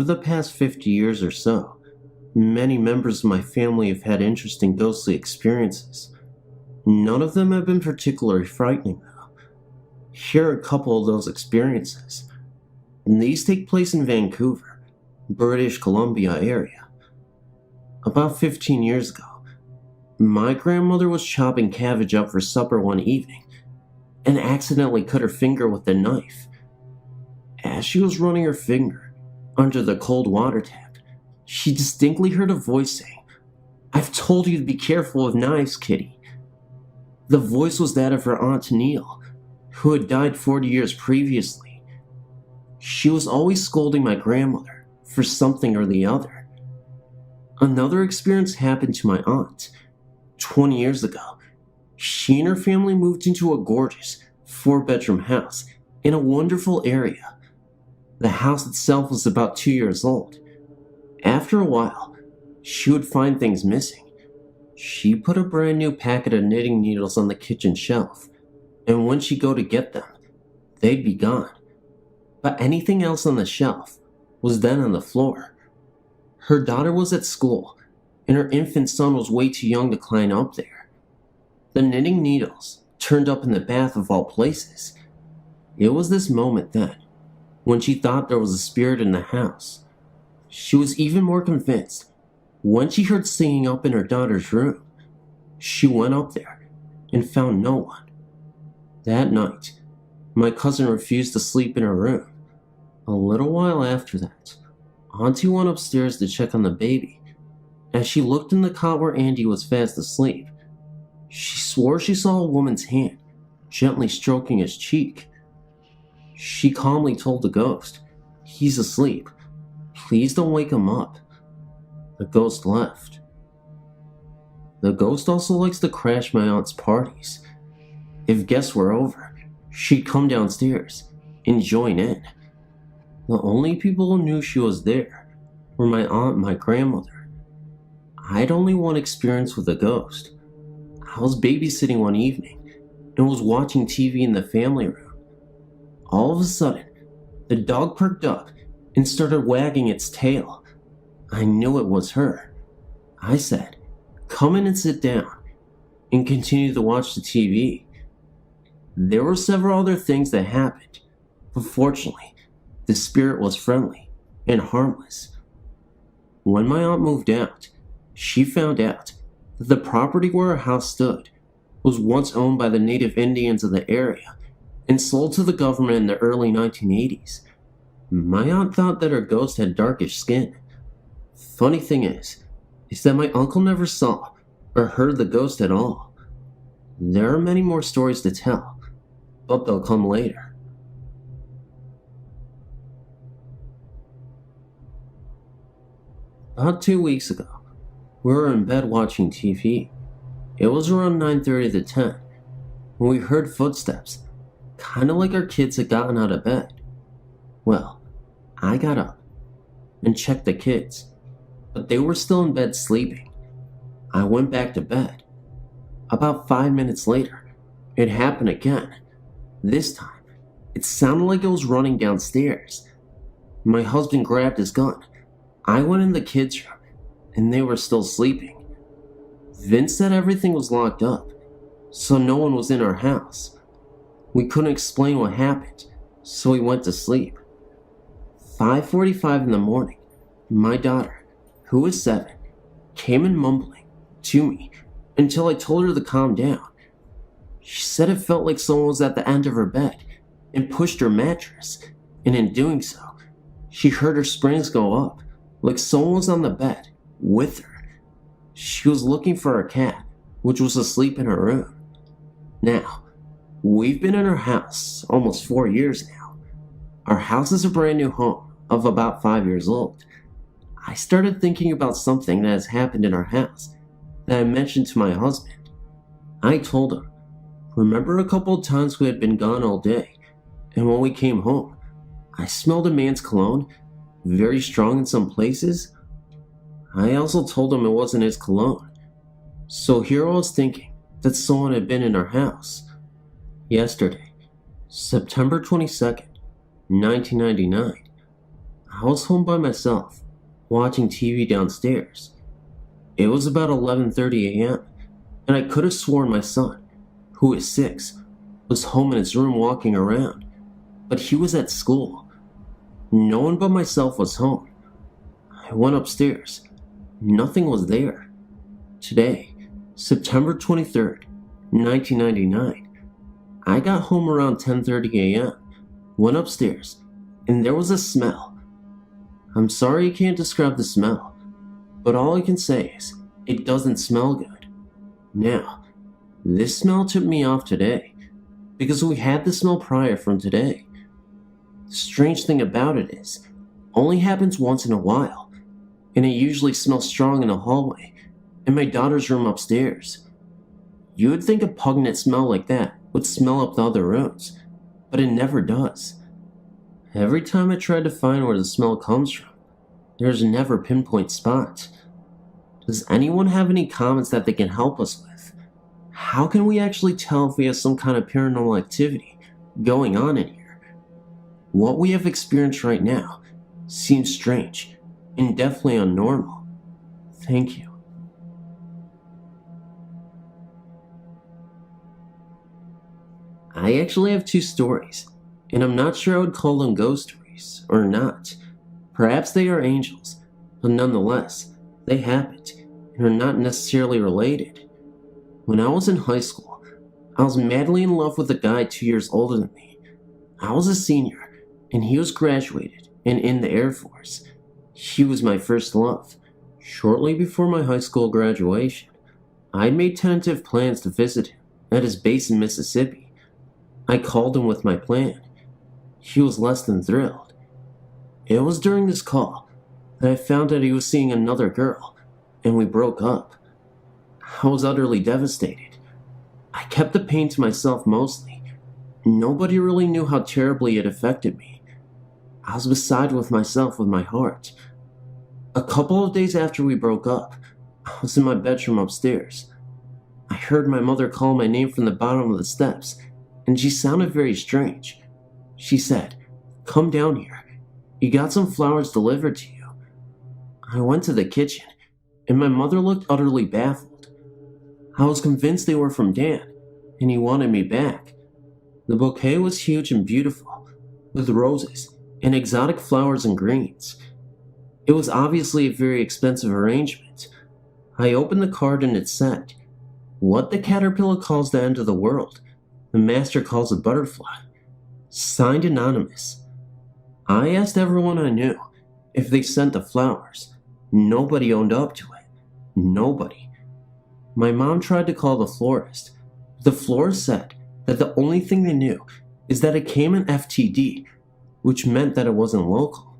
the past 50 years or so, many members of my family have had interesting ghostly experiences. None of them have been particularly frightening, though. Here are a couple of those experiences. And these take place in Vancouver, British Columbia area. About 15 years ago, my grandmother was chopping cabbage up for supper one evening and accidentally cut her finger with a knife. As she was running her finger under the cold water tap, she distinctly heard a voice saying, "I've told you to be careful with knives, Kitty." The voice was that of her Aunt Neil, who had died 40 years previously. She was always scolding my grandmother for something or the other. Another experience happened to my aunt. 20 years ago, she and her family moved into a gorgeous 4-bedroom house in a wonderful area. The house itself was about 2 years old. After a while, she would find things missing. She put a brand new packet of knitting needles on the kitchen shelf, and when she'd go to get them, they'd be gone. But anything else on the shelf was then on the floor. Her daughter was at school, and her infant son was way too young to climb up there. The knitting needles turned up in the bath of all places. It was this moment then, when she thought there was a spirit in the house. She was even more convinced when she heard singing up in her daughter's room. She went up there and found no one. That night, my cousin refused to sleep in her room. A little while after that, Auntie went upstairs to check on the baby. As she looked in the cot where Andy was fast asleep, she swore she saw a woman's hand gently stroking his cheek. She calmly told the ghost, "He's asleep. Please don't wake him up." The ghost left. The ghost also likes to crash my aunt's parties. If guests were over, she'd come downstairs and join in. The only people who knew she was there were my aunt and my grandmother. I had only one experience with a ghost. I was babysitting one evening and was watching TV in the family room. All of a sudden, the dog perked up and started wagging its tail. I knew it was her. I said, "Come in and sit down," and continued to watch the TV. There were several other things that happened, but fortunately, the spirit was friendly and harmless. When my aunt moved out, she found out that the property where her house stood was once owned by the native Indians of the area and sold to the government in the early 1980s. My aunt thought that her ghost had darkish skin. Funny thing is that my uncle never saw or heard the ghost at all. There are many more stories to tell, but they'll come later. About 2 weeks ago, we were in bed watching TV. It was around 9:30 to 10 when we heard footsteps, kind of like our kids had gotten out of bed. Well, I got up and checked the kids, but they were still in bed sleeping. I went back to bed. About 5 minutes later, it happened again. This time, it sounded like it was running downstairs. My husband grabbed his gun. I went in the kids' room, and they were still sleeping. Vince said everything was locked up, so no one was in our house. We couldn't explain what happened, so we went to sleep. 5:45 in the morning, my daughter, who was 7, came in mumbling to me until I told her to calm down. She said it felt like someone was at the end of her bed and pushed her mattress, and in doing so, she heard her springs go up, like someone was on the bed with her. She was looking for her cat, which was asleep in her room. Now, we've been in our house almost 4 years now. Our house is a brand new home of about 5 years old. I started thinking about something that has happened in our house that I mentioned to my husband. I told him, "Remember a couple of times we had been gone all day, and when we came home, I smelled a man's cologne, very strong in some places?" I also told him it wasn't his cologne. So here I was thinking that someone had been in our house. Yesterday, September 22nd, 1999, I was home by myself, watching TV downstairs. It was about 11:30 a.m., and I could have sworn my son, who is 6, was home in his room walking around, but he was at school. No one but myself was home. I went upstairs. Nothing was there. Today, September 23rd, 1999, I got home around 10:30 a.m., went upstairs, and there was a smell. I'm sorry I can't describe the smell, but all I can say is it doesn't smell good. Now, this smell tipped me off today, because we had the smell prior from today. The strange thing about it is, only happens once in a while, and it usually smells strong in the hallway, in my daughter's room upstairs. You would think a pungent smell like that would smell up the other rooms, but it never does. Every time I try to find where the smell comes from, there's never a pinpoint spot. Does anyone have any comments that they can help us with? How can we actually tell if we have some kind of paranormal activity going on in here? What we have experienced right now seems strange and definitely unnormal. Thank you. I actually have 2 stories, and I'm not sure I would call them ghost stories or not. Perhaps they are angels, but nonetheless, they happened and are not necessarily related. When I was in high school, I was madly in love with a guy 2 years older than me. I was a senior, and he was graduated and in the Air Force. He was my first love. Shortly before my high school graduation, I had made tentative plans to visit him at his base in Mississippi. I called him with my plan. He was less than thrilled. It was during this call that I found out he was seeing another girl, and we broke up. I was utterly devastated. I kept the pain to myself mostly. Nobody really knew how terribly it affected me. I was beside with myself with my heart. A couple of days after we broke up, I was in my bedroom upstairs. I heard my mother call my name from the bottom of the steps, and she sounded very strange. She said, "Come down here. You got some flowers delivered to you." I went to the kitchen, and my mother looked utterly baffled. I was convinced they were from Dan, and he wanted me back. The bouquet was huge and beautiful, with roses and exotic flowers and greens. It was obviously a very expensive arrangement. I opened the card and it said, "What the caterpillar calls the end of the world, the master calls a butterfly. Signed Anonymous." I asked everyone I knew if they sent the flowers. Nobody owned up to it. Nobody. My mom tried to call the florist. The florist said that the only thing they knew is that it came in FTD, which meant that it wasn't local.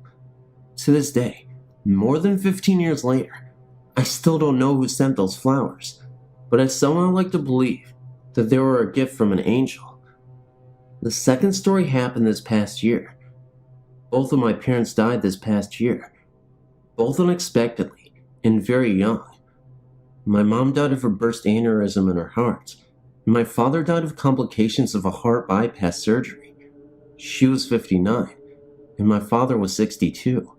To this day, more than 15 years later, I still don't know who sent those flowers, but I somehow like to believe that they were a gift from an angel. The second story happened this past year. Both of my parents died this past year, both unexpectedly and very young. My mom died of a burst aneurysm in her heart, and my father died of complications of a heart bypass surgery. She was 59, and my father was 62.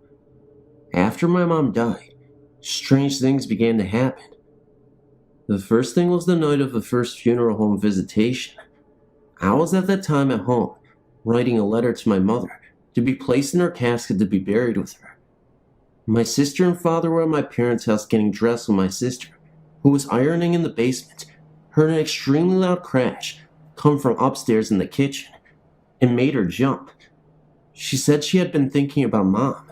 After my mom died, strange things began to happen. The first thing was the night of the first funeral home visitation. I was at that time at home, writing a letter to my mother to be placed in her casket to be buried with her. My sister and father were at my parents' house getting dressed when my sister, who was ironing in the basement, heard an extremely loud crash come from upstairs in the kitchen. It made her jump. She said she had been thinking about Mom.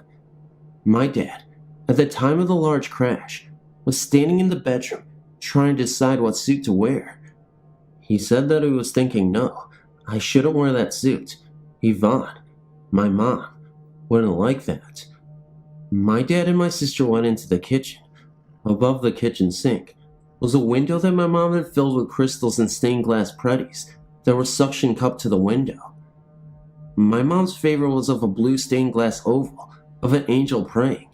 My dad, at the time of the large crash, was standing in the bedroom trying to decide what suit to wear. He said that he was thinking, no, I shouldn't wear that suit. Yvonne, my mom, wouldn't like that. My dad and my sister went into the kitchen. Above the kitchen sink was a window that my mom had filled with crystals and stained glass pretties that were suction cupped to the window. My mom's favorite was of a blue stained glass oval of an angel praying.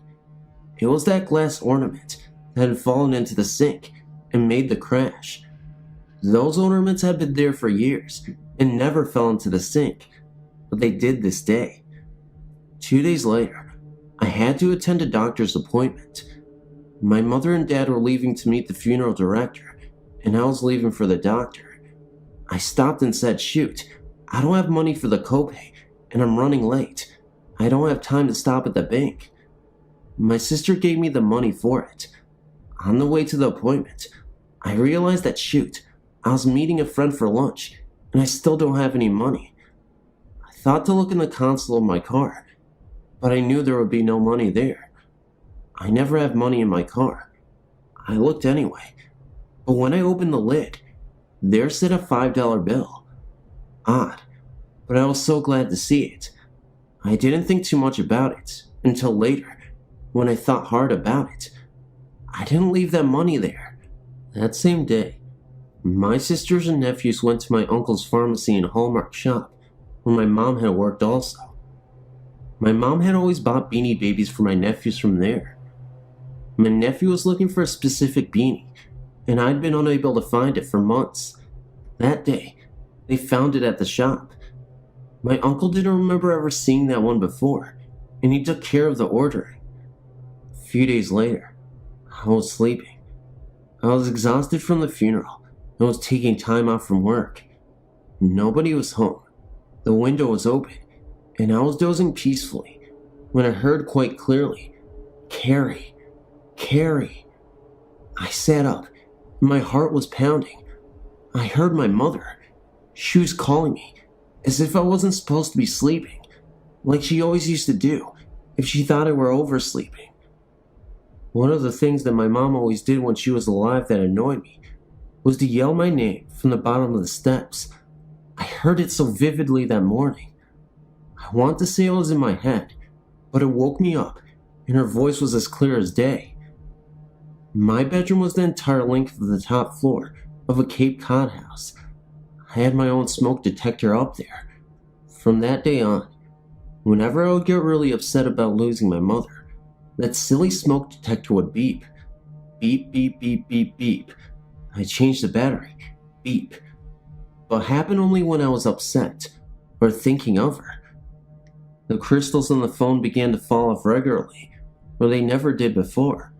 It was that glass ornament that had fallen into the sink and made the crash. Those ornaments had been there for years and never fell into the sink, but they did this day. 2 days later, had to attend a doctor's appointment. My mother and dad were leaving to meet the funeral director, and I was leaving for the doctor. I stopped and said, "Shoot, I don't have money for the copay, and I'm running late. I don't have time to stop at the bank." My sister gave me the money for it. On the way to the appointment, I realized that, shoot, I was meeting a friend for lunch, and I still don't have any money. I thought to look in the console of my car, but I knew there would be no money there. I never have money in my car. I looked anyway, but when I opened the lid, there sat a $5 bill. Odd, but I was so glad to see it. I didn't think too much about it until later, when I thought hard about it. I didn't leave that money there. That same day, my sisters and nephews went to my uncle's pharmacy and Hallmark shop, where my mom had worked also. My mom had always bought Beanie Babies for my nephews from there. My nephew was looking for a specific beanie, and I'd been unable to find it for months. That day, they found it at the shop. My uncle didn't remember ever seeing that one before, and he took care of the ordering. A few days later, I was sleeping. I was exhausted from the funeral and was taking time off from work. Nobody was home. The window was open, and I was dozing peacefully when I heard quite clearly, "Carrie, Carrie." I sat up, and my heart was pounding. I heard my mother. She was calling me, as if I wasn't supposed to be sleeping, like she always used to do if she thought I were oversleeping. One of the things that my mom always did when she was alive that annoyed me was to yell my name from the bottom of the steps. I heard it so vividly that morning. I want to say it was in my head, but it woke me up, and her voice was as clear as day. My bedroom was the entire length of the top floor of a Cape Cod house. I had my own smoke detector up there. From that day on, whenever I would get really upset about losing my mother, that silly smoke detector would beep. Beep, beep, beep, beep, beep. I changed the battery. Beep. But it happened only when I was upset or thinking of her. The crystals on the phone began to fall off regularly, where they never did before.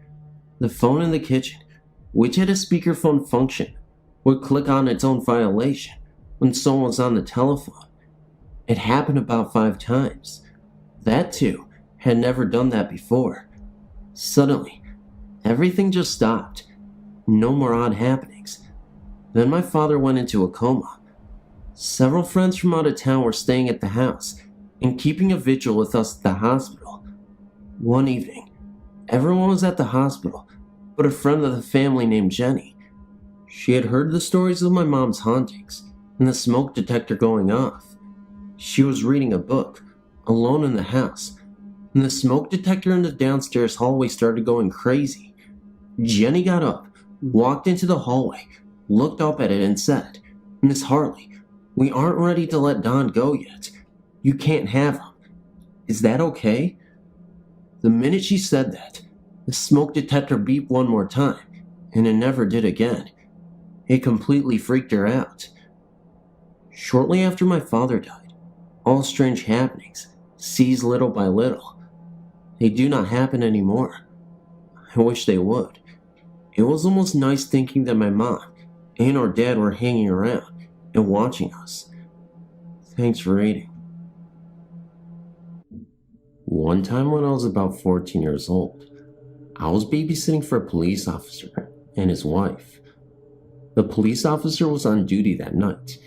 The phone in the kitchen, which had a speakerphone function, would click on its own violation when someone was on the telephone. It happened about 5 times. That too had never done that before. Suddenly, everything just stopped. No more odd happenings. Then my father went into a coma. Several friends from out of town were staying at the house and keeping a vigil with us at the hospital. One evening, everyone was at the hospital, but a friend of the family named Jenny. She had heard the stories of my mom's hauntings and the smoke detector going off. She was reading a book, alone in the house, and the smoke detector in the downstairs hallway started going crazy. Jenny got up, walked into the hallway, looked up at it and said, "Miss Harley, we aren't ready to let Don go yet. You can't have him. Is that okay?" The minute she said that, the smoke detector beeped one more time, and it never did again. It completely freaked her out. Shortly after my father died, all strange happenings ceased little by little. They do not happen anymore. I wish they would. It was almost nice thinking that my mom and our dad were hanging around and watching us. Thanks for reading. One time when I was about 14 years old, I was babysitting for a police officer and his wife. The police officer was on duty that night,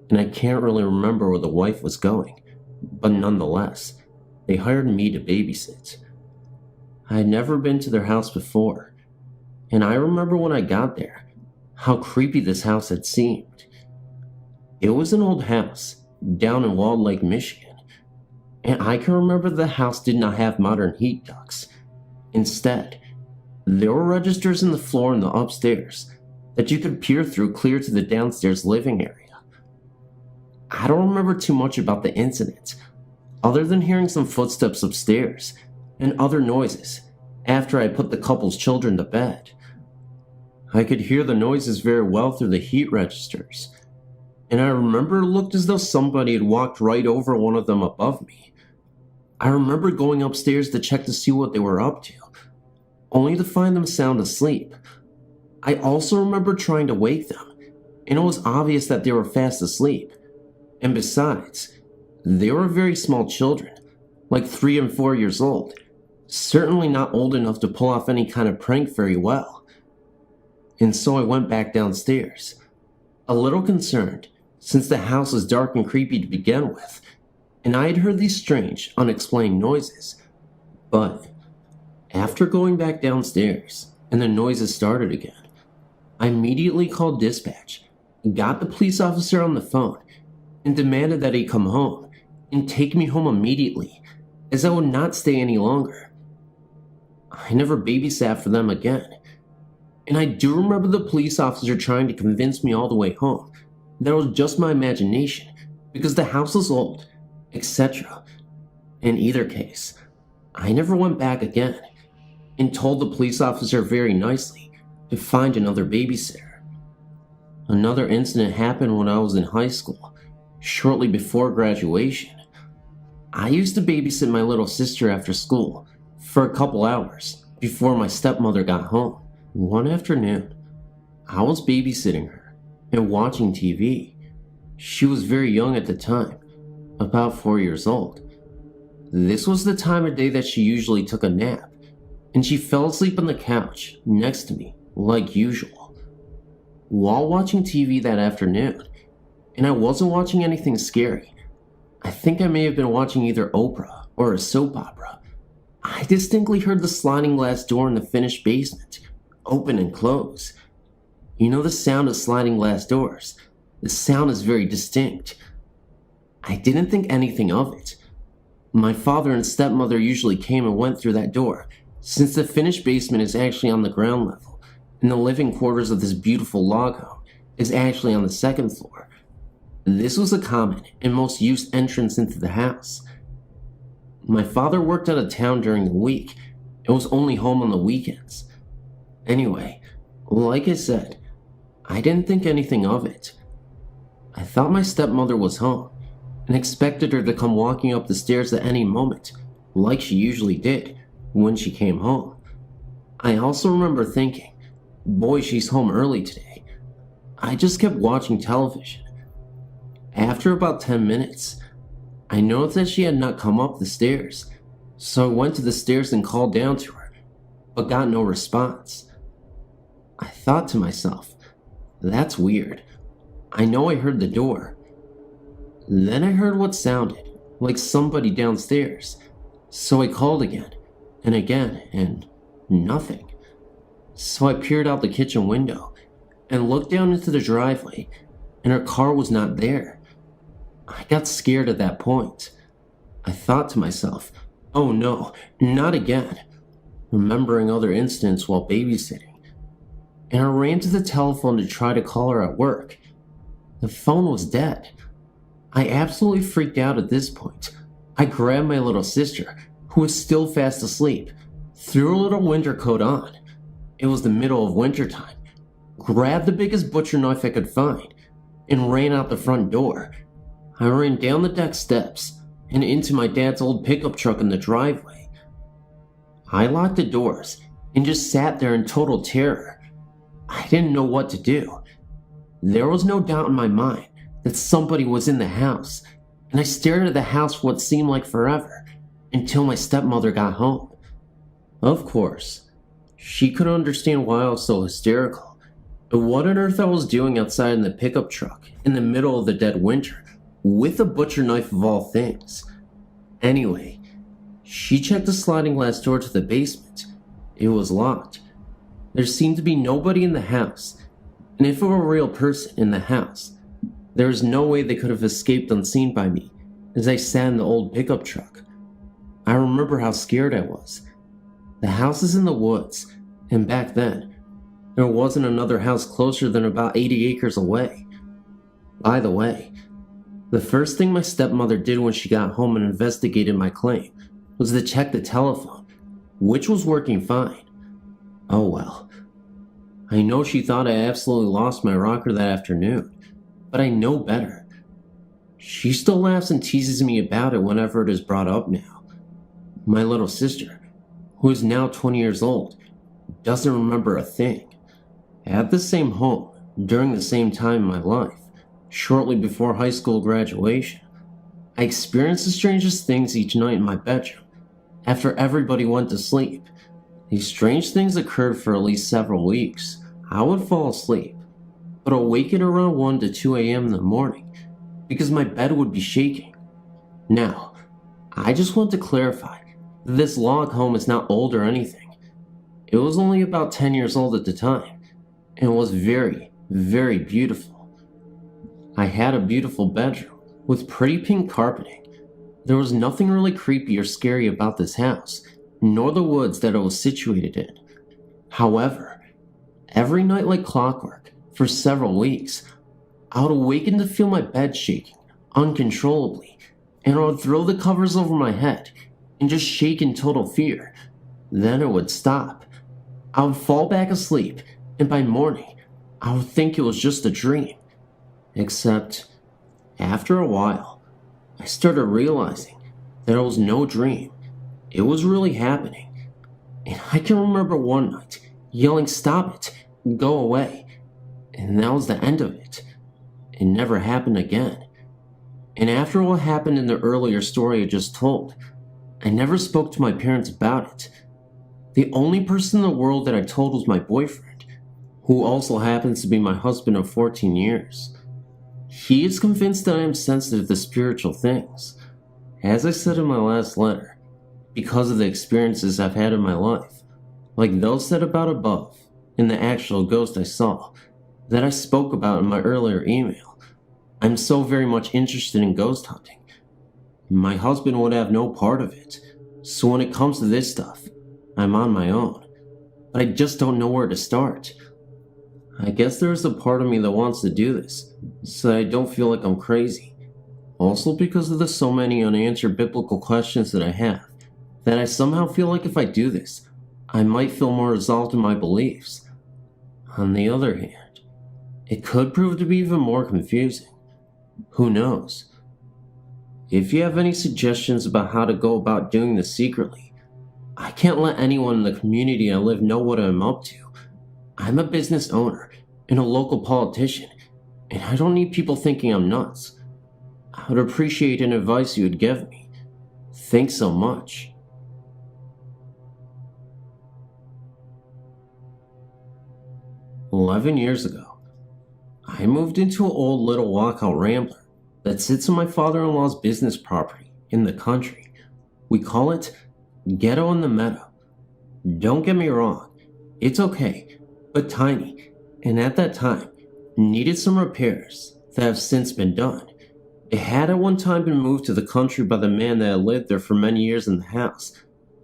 and I can't really remember where the wife was going, but nonetheless, they hired me to babysit. I had never been to their house before, and I remember when I got there, how creepy this house had seemed. It was an old house down in Walled Lake, Michigan, and I can remember the house did not have modern heat ducts. Instead, there were registers in the floor in the upstairs that you could peer through clear to the downstairs living area. I don't remember too much about the incident, other than hearing some footsteps upstairs and other noises after I put the couple's children to bed. I could hear the noises very well through the heat registers, and I remember it looked as though somebody had walked right over one of them above me. I remember going upstairs to check to see what they were up to, only to find them sound asleep. I also remember trying to wake them, and it was obvious that they were fast asleep. And besides, they were very small children, like 3 and 4 years old, certainly not old enough to pull off any kind of prank very well. And so I went back downstairs, a little concerned, since the house was dark and creepy to begin with, and I had heard these strange, unexplained noises. But after going back downstairs, and the noises started again, I immediately called dispatch, got the police officer on the phone, and demanded that he come home and take me home immediately, as I would not stay any longer. I never babysat for them again, and I do remember the police officer trying to convince me all the way home that it was just my imagination because the house was old, etc. In either case, I never went back again and told the police officer very nicely to find another babysitter. Another incident happened when I was in high school, shortly before graduation. I used to babysit my little sister after school for a couple hours before my stepmother got home. One afternoon, I was babysitting her and watching TV. She was very young at the time, about 4 years old. This was the time of day that she usually took a nap, and she fell asleep on the couch next to me, like usual. While watching TV that afternoon, and I wasn't watching anything scary, I think I may have been watching either Oprah or a soap opera, I distinctly heard the sliding glass door in the finished basement open and close. You know the sound of sliding glass doors. The sound is very distinct. I didn't think anything of it. My father and stepmother usually came and went through that door, since the finished basement is actually on the ground level, and the living quarters of this beautiful log home is actually on the second floor. This was a common and most used entrance into the house. My father worked out of town during the week and was only home on the weekends. Anyway, like I said, I didn't think anything of it. I thought my stepmother was home and expected her to come walking up the stairs at any moment, like she usually did when she came home. I also remember thinking, boy, she's home early today. I just kept watching television. After about 10 minutes, I noticed that she had not come up the stairs, so I went to the stairs and called down to her, but got no response. I thought to myself, that's weird. I know I heard the door. Then I heard what sounded like somebody downstairs, so I called again, and nothing. So I peered out the kitchen window and looked down into the driveway, and her car was not there. I got scared at that point. I thought to myself, oh no, not again, remembering other incidents while babysitting. And I ran to the telephone to try to call her at work. The phone was dead. I absolutely freaked out at this point. I grabbed my little sister, who was still fast asleep, threw her little winter coat on. It was the middle of winter time. Grabbed the biggest butcher knife I could find, and ran out the front door. I ran down the deck steps and into my dad's old pickup truck in the driveway. I locked the doors and just sat there in total terror. I didn't know what to do. There was no doubt in my mind that somebody was in the house, and I stared at the house for what seemed like forever, until my stepmother got home. Of course, she couldn't understand why I was so hysterical, and what on earth I was doing outside in the pickup truck in the middle of the dead winter, with a butcher knife of all things. Anyway, she checked the sliding glass door to the basement. It was locked. There seemed to be nobody in the house, and if it were a real person in the house, there was no way they could have escaped unseen by me as I sat in the old pickup truck. I remember how scared I was. The house is in the woods, and back then, there wasn't another house closer than about 80 acres away. By the way, the first thing my stepmother did when she got home and investigated my claim was to check the telephone, which was working fine. Oh well. I know she thought I absolutely lost my rocker that afternoon, but I know better. She still laughs and teases me about it whenever it is brought up now. My little sister, who is now 20 years old, doesn't remember a thing. At the same home, during the same time in my life, shortly before high school graduation, I experienced the strangest things each night in my bedroom. After everybody went to sleep, these strange things occurred for at least several weeks. I would fall asleep, but awaken around 1 to 2 a.m. in the morning because my bed would be shaking. Now, I just want to clarify that this log home is not old or anything. It was only about 10 years old at the time, and was very, very beautiful. I had a beautiful bedroom with pretty pink carpeting. There was nothing really creepy or scary about this house, nor the woods that it was situated in. However, every night like clockwork, for several weeks, I would awaken to feel my bed shaking uncontrollably, and I would throw the covers over my head and just shake in total fear. Then it would stop. I would fall back asleep, and by morning, I would think it was just a dream. Except, after a while, I started realizing that it was no dream. It was really happening. And I can remember one night yelling, "Stop it, go away." And that was the end of it. It never happened again. And after what happened in the earlier story I just told, I never spoke to my parents about it. The only person in the world that I told was my boyfriend, who also happens to be my husband of 14 years. He is convinced that I am sensitive to spiritual things. As I said in my last letter, because of the experiences I've had in my life, like those said about above, and the actual ghost I saw, that I spoke about in my earlier email, I'm so very much interested in ghost hunting. My husband would have no part of it, so when it comes to this stuff, I'm on my own, but I just don't know where to start. I guess there is a part of me that wants to do this, so that I don't feel like I'm crazy. Also because of the so many unanswered biblical questions that I have, that I somehow feel like if I do this, I might feel more resolved in my beliefs. On the other hand, it could prove to be even more confusing. Who knows? If you have any suggestions about how to go about doing this secretly, I can't let anyone in the community I live know what I'm up to. I'm a business owner and a local politician, and I don't need people thinking I'm nuts. I would appreciate any advice you would give me. Thanks so much. "11 years ago, I moved into an old little walkout rambler that sits on my father-in-law's business property in the country. We call it Ghetto in the Meadow. Don't get me wrong, it's okay, but tiny, and at that time, needed some repairs that have since been done. It had at one time been moved to the country by the man that had lived there for many years in the house,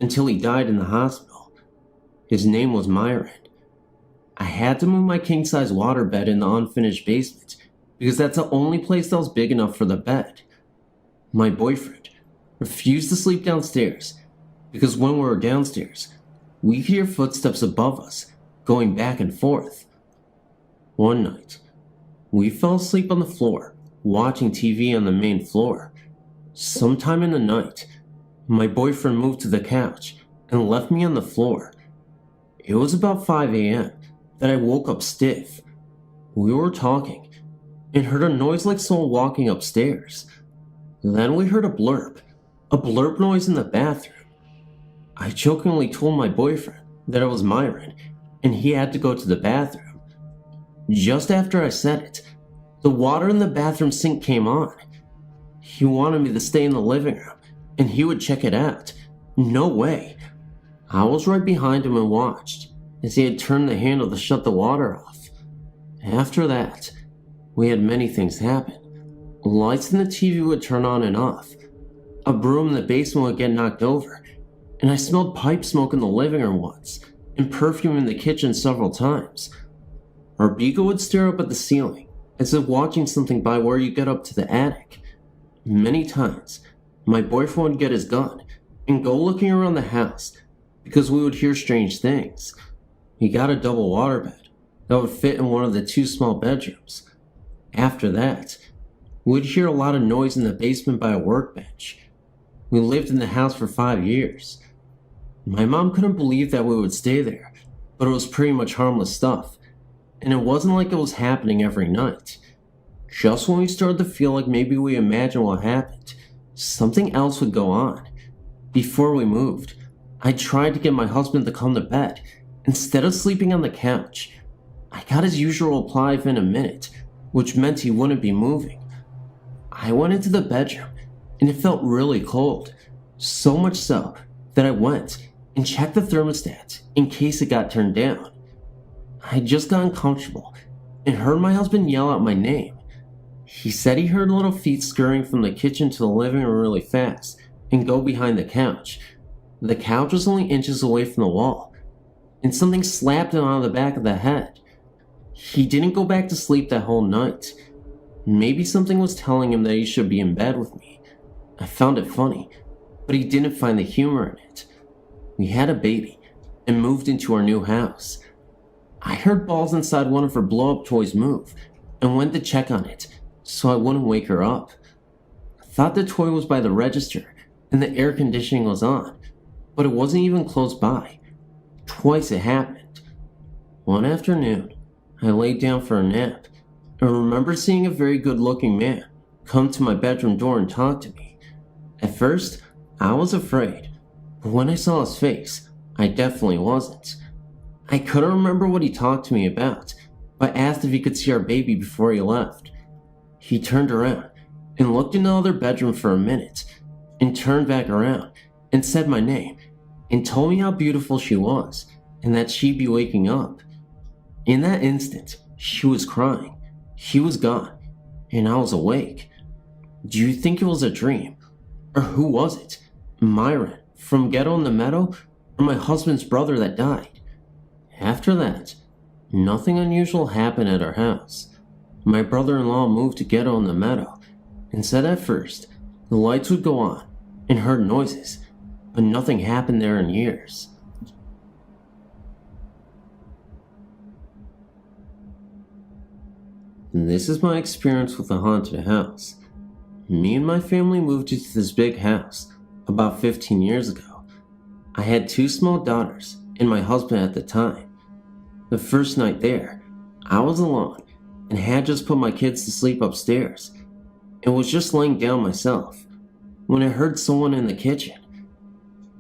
until he died in the hospital. His name was Myron. I had to move my king-size waterbed in the unfinished basement, because that's the only place that was big enough for the bed. My boyfriend refused to sleep downstairs, because when we were downstairs, we could hear footsteps above us, going back and forth. One night, we fell asleep on the floor, watching TV on the main floor. Sometime in the night, my boyfriend moved to the couch and left me on the floor. It was about 5 a.m. that I woke up stiff. We were talking and heard a noise like someone walking upstairs. Then we heard a blurb noise in the bathroom. I jokingly told my boyfriend that it was Myron and he had to go to the bathroom. Just after I said it, the water in the bathroom sink came on. He wanted me to stay in the living room and he would check it out. No way. I was right behind him and watched as he had turned the handle to shut the water off. After that, we had many things happen. Lights in the TV would turn on and off. A broom in the basement would get knocked over, and I smelled pipe smoke in the living room once, and perfume in the kitchen several times. Our beagle would stare up at the ceiling, as if watching something by where you get up to the attic. Many times, my boyfriend would get his gun and go looking around the house, because we would hear strange things. He got a double waterbed that would fit in one of the 2 small bedrooms. After that, we'd hear a lot of noise in the basement by a workbench. We lived in the house for 5 years. My mom couldn't believe that we would stay there, but it was pretty much harmless stuff, and it wasn't like it was happening every night. Just when we started to feel like maybe we imagined what happened, something else would go on. Before we moved, I tried to get my husband to come to bed instead of sleeping on the couch. I got his usual reply within a minute, which meant he wouldn't be moving. I went into the bedroom, and it felt really cold, so much so that I went and checked the thermostat in case it got turned down. I had just gotten comfortable and heard my husband yell out my name. He said he heard little feet scurrying from the kitchen to the living room really fast and go behind the couch. The couch was only inches away from the wall, and something slapped him on the back of the head. He didn't go back to sleep that whole night. Maybe something was telling him that he should be in bed with me. I found it funny, but he didn't find the humor in it. We had a baby and moved into our new house. I heard balls inside one of her blow-up toys move and went to check on it so I wouldn't wake her up. I thought the toy was by the register and the air conditioning was on, but it wasn't even close by. Twice it happened. One afternoon, I laid down for a nap and remember seeing a very good-looking man come to my bedroom door and talk to me. At first, I was afraid, but when I saw his face, I definitely wasn't. I couldn't remember what he talked to me about, but asked if he could see our baby before he left. He turned around and looked in the other bedroom for a minute, and turned back around and said my name, and told me how beautiful she was, and that she'd be waking up. In that instant, she was crying. He was gone, and I was awake. Do you think it was a dream? Or who was it? Myron, from Ghetto in the Meadow, or my husband's brother that died? After that, nothing unusual happened at our house. My brother-in-law moved to Ghetto in the Meadow, and said at first the lights would go on and heard noises, but nothing happened there in years. This is my experience with a haunted house. Me and my family moved into this big house about 15 years ago. I had 2 small daughters and my husband at the time. The first night there, I was alone and had just put my kids to sleep upstairs and was just laying down myself when I heard someone in the kitchen.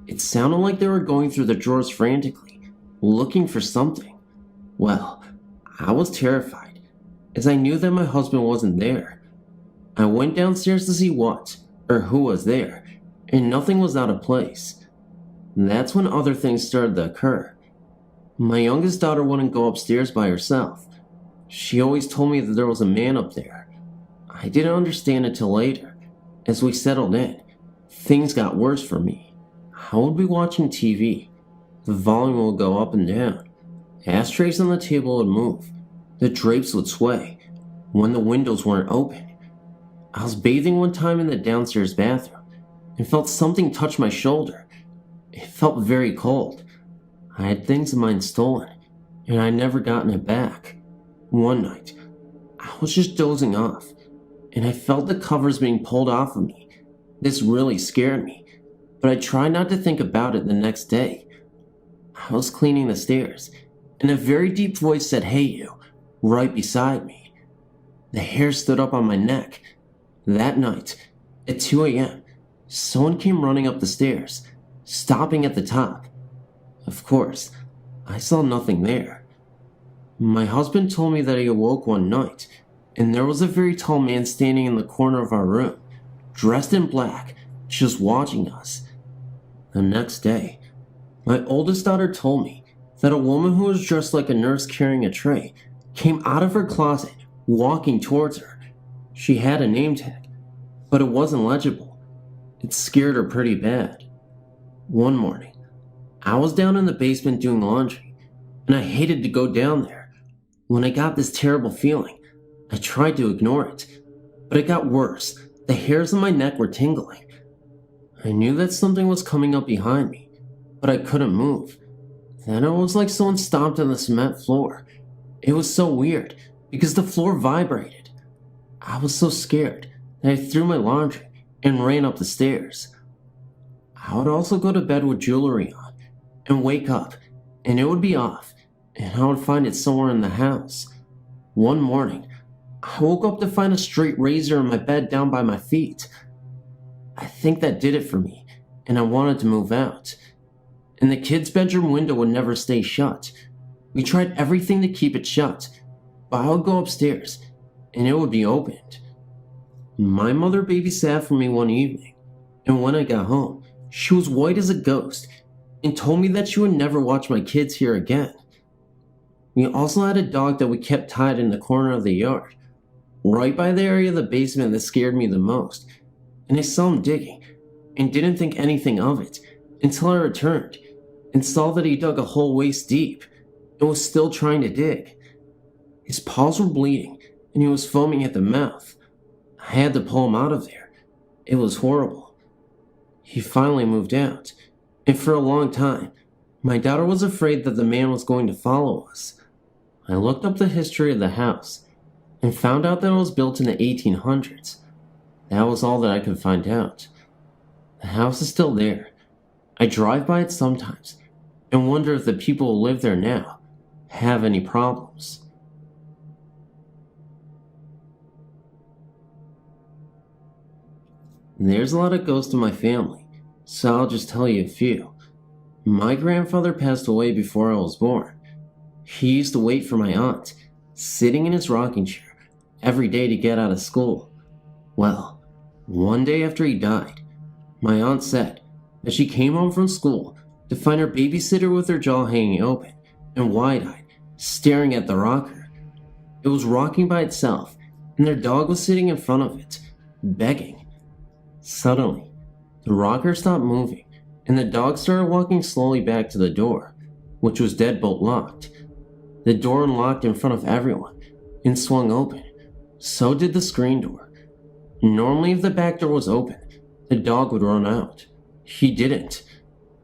It sounded like they were going through the drawers frantically, looking for something. Well, I was terrified, as I knew that my husband wasn't there. I went downstairs to see what, or who was there, and nothing was out of place. That's when other things started to occur. My youngest daughter wouldn't go upstairs by herself. She always told me that there was a man up there. I didn't understand it till later. As we settled in, things got worse for me. I would be watching TV. The volume would go up and down. Ashtrays on the table would move. The drapes would sway when the windows weren't open. I was bathing one time in the downstairs bathroom and felt something touch my shoulder. It felt very cold. I had things of mine stolen, and I'd never gotten it back. One night, I was just dozing off, and I felt the covers being pulled off of me. This really scared me, but I tried not to think about it the next day. I was cleaning the stairs, and a very deep voice said, "Hey you," right beside me. The hair stood up on my neck. That night, at 2 a.m., someone came running up the stairs, stopping at the top. Of course, I saw nothing there. My husband told me that he awoke one night, and there was a very tall man standing in the corner of our room, dressed in black, just watching us. The next day, my oldest daughter told me that a woman who was dressed like a nurse carrying a tray came out of her closet, walking towards her. She had a name tag, but it wasn't legible. It scared her pretty bad. One morning, I was down in the basement doing laundry, and I hated to go down there. When I got this terrible feeling, I tried to ignore it, but it got worse. The hairs on my neck were tingling. I knew that something was coming up behind me, but I couldn't move. Then it was like someone stomped on the cement floor. It was so weird, because the floor vibrated. I was so scared that I threw my laundry and ran up the stairs. I would also go to bed with jewelry on and wake up and it would be off and I would find it somewhere in the house. One morning, I woke up to find a straight razor in my bed down by my feet. I think that did it for me, and I wanted to move out. And the kids' bedroom window would never stay shut. We tried everything to keep it shut, but I would go upstairs, and it would be opened. My mother babysat for me one evening, and when I got home, she was white as a ghost, and told me that she would never watch my kids here again. We also had a dog that we kept tied in the corner of the yard, right by the area of the basement that scared me the most, and I saw him digging, and didn't think anything of it until I returned and saw that he dug a hole waist deep and was still trying to dig. His paws were bleeding and he was foaming at the mouth. I had to pull him out of there. It was horrible. He finally moved out, and for a long time, my daughter was afraid that the man was going to follow us. I looked up the history of the house and found out that it was built in the 1800s. That was all that I could find out. The house is still there. I drive by it sometimes and wonder if the people who live there now have any problems. There's a lot of ghosts in my family, so I'll just tell you a few. My grandfather passed away before I was born. He used to wait for my aunt, sitting in his rocking chair, every day to get out of school. Well, one day after he died, my aunt said that she came home from school to find her babysitter with her jaw hanging open and wide-eyed, staring at the rocker. It was rocking by itself, and their dog was sitting in front of it, begging. Suddenly, the rocker stopped moving, and the dog started walking slowly back to the door, which was deadbolt locked. The door unlocked in front of everyone and swung open. So did the screen door. Normally, if the back door was open, the dog would run out. He didn't.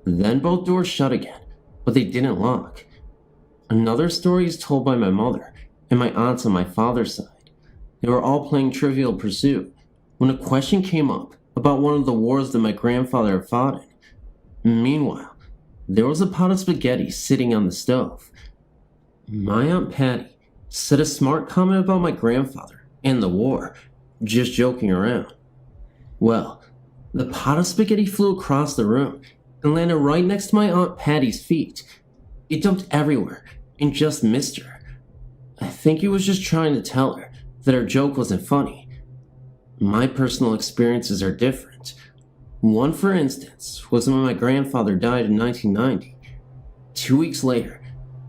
Then both doors shut again, but they didn't lock. Another story is told by my mother and my aunts on my father's side. They were all playing Trivial Pursuit when a question came up about one of the wars that my grandfather had fought in. Meanwhile, there was a pot of spaghetti sitting on the stove. My Aunt Patty said a smart comment about my grandfather and the war, just joking around. Well, the pot of spaghetti flew across the room and landed right next to my Aunt Patty's feet. It dumped everywhere and just missed her. I think he was just trying to tell her that her joke wasn't funny. My personal experiences are different. One, for instance, was when my grandfather died in 1990. 2 weeks later,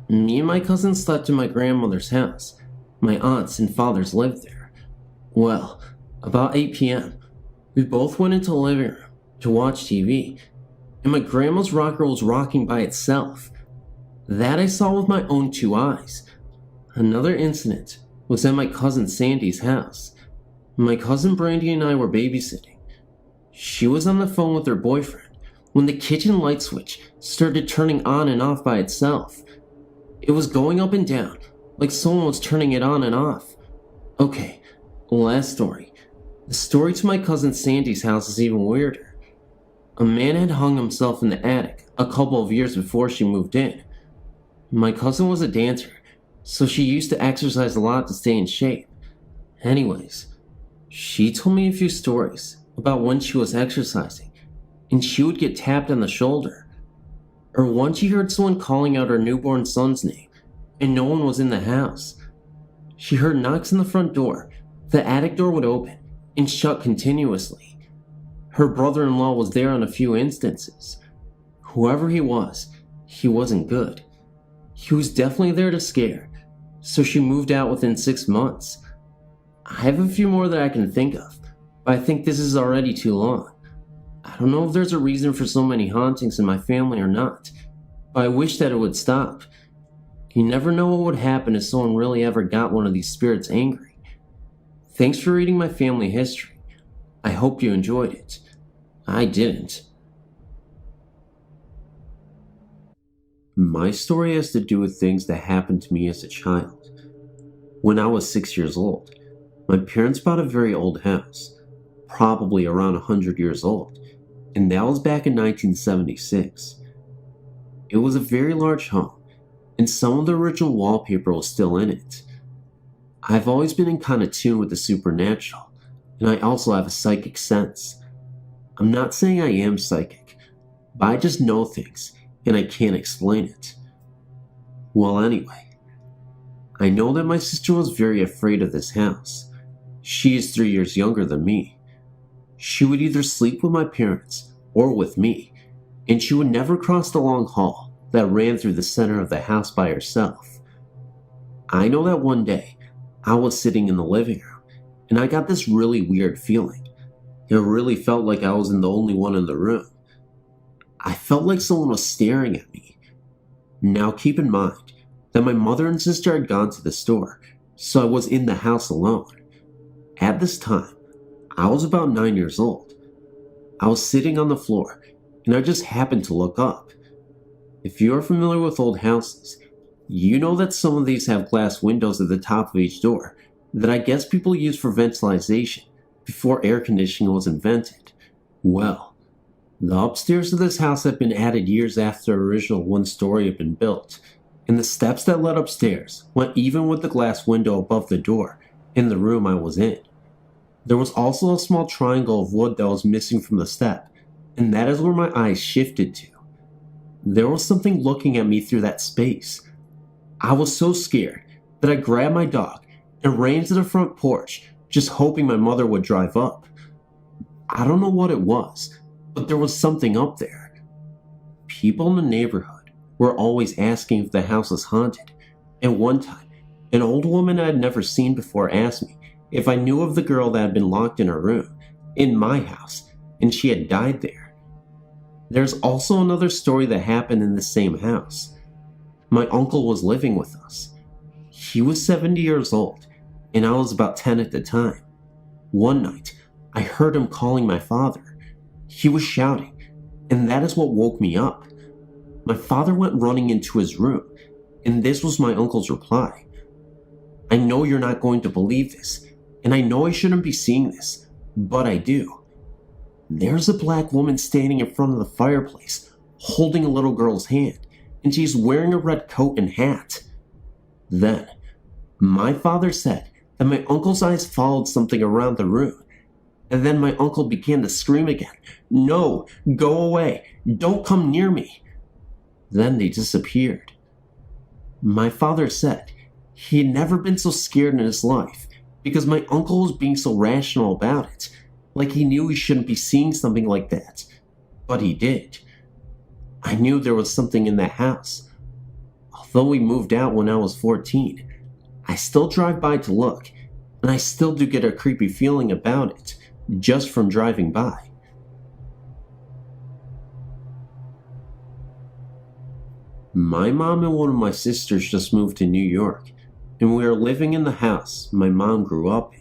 me and my cousin slept in my grandmother's house. My aunts and fathers lived there. Well, about 8 p.m., we both went into the living room to watch TV, and my grandma's rocker was rocking by itself. That I saw with my own 2 eyes. Another incident was at my cousin Sandy's house. My cousin Brandy and I were babysitting. She was on the phone with her boyfriend when the kitchen light switch started turning on and off by itself. It was going up and down, like someone was turning it on and off. Okay, last story. The story to my cousin Sandy's house is even weirder. A man had hung himself in the attic a couple of years before she moved in. My cousin was a dancer, so she used to exercise a lot to stay in shape. Anyways, she told me a few stories about when she was exercising, and she would get tapped on the shoulder. Or once she heard someone calling out her newborn son's name, and no one was in the house. She heard knocks on the front door. The attic door would open and shut continuously. Her brother-in-law was there on a few instances. Whoever he wasn't good. He was definitely there to scare, so she moved out within 6 months. I have a few more that I can think of, but I think this is already too long. I don't know if there's a reason for so many hauntings in my family or not, but I wish that it would stop. You never know what would happen if someone really ever got one of these spirits angry. Thanks for reading my family history. I hope you enjoyed it. I didn't. My story has to do with things that happened to me as a child. When I was 6 years old, my parents bought a very old house, probably around 100 years old. and that was back in 1976. It was a very large home, and some of the original wallpaper was still in it. I've always been in kind of tune with the supernatural, and I also have a psychic sense. I'm not saying I am psychic, but I just know things, and I can't explain it. Well, anyway, I know that my sister was very afraid of this house. She is 3 years younger than me. She would either sleep with my parents or with me, and she would never cross the long hall that ran through the center of the house by herself. I know that one day, I was sitting in the living room, and I got this really weird feeling. It really felt like I wasn't the only one in the room. I felt like someone was staring at me. Now keep in mind that my mother and sister had gone to the store, so I was in the house alone. At this time, I was about 9 years old. I was sitting on the floor, and I just happened to look up. If you are familiar with old houses, you know that some of these have glass windows at the top of each door that I guess people used for ventilation before air conditioning was invented. Well, the upstairs of this house had been added years after the original one story had been built, and the steps that led upstairs went even with the glass window above the door in the room I was in. There was also a small triangle of wood that was missing from the step, and that is where my eyes shifted to. There was something looking at me through that space. I was so scared that I grabbed my dog and ran to the front porch, just hoping my mother would drive up. I don't know what it was, but there was something up there. People in the neighborhood were always asking if the house was haunted, and one time, an old woman I had never seen before asked me if I knew of the girl that had been locked in her room, in my house, and she had died there. There's also another story that happened in the same house. My uncle was living with us. He was 70 years old, and I was about 10 at the time. One night, I heard him calling my father. He was shouting, and that is what woke me up. My father went running into his room, and this was my uncle's reply. I know you're not going to believe this, and I know I shouldn't be seeing this, but I do. There's a black woman standing in front of the fireplace, holding a little girl's hand, and she's wearing a red coat and hat. Then, my father said that my uncle's eyes followed something around the room, and then my uncle began to scream again, "No, go away, don't come near me." Then they disappeared. My father said he had never been so scared in his life because my uncle was being so rational about it, like he knew he shouldn't be seeing something like that, but he did. I knew there was something in that house. Although we moved out when I was 14, I still drive by to look, and I still do get a creepy feeling about it, just from driving by. My mom and one of my sisters just moved to New York, and we are living in the house my mom grew up in.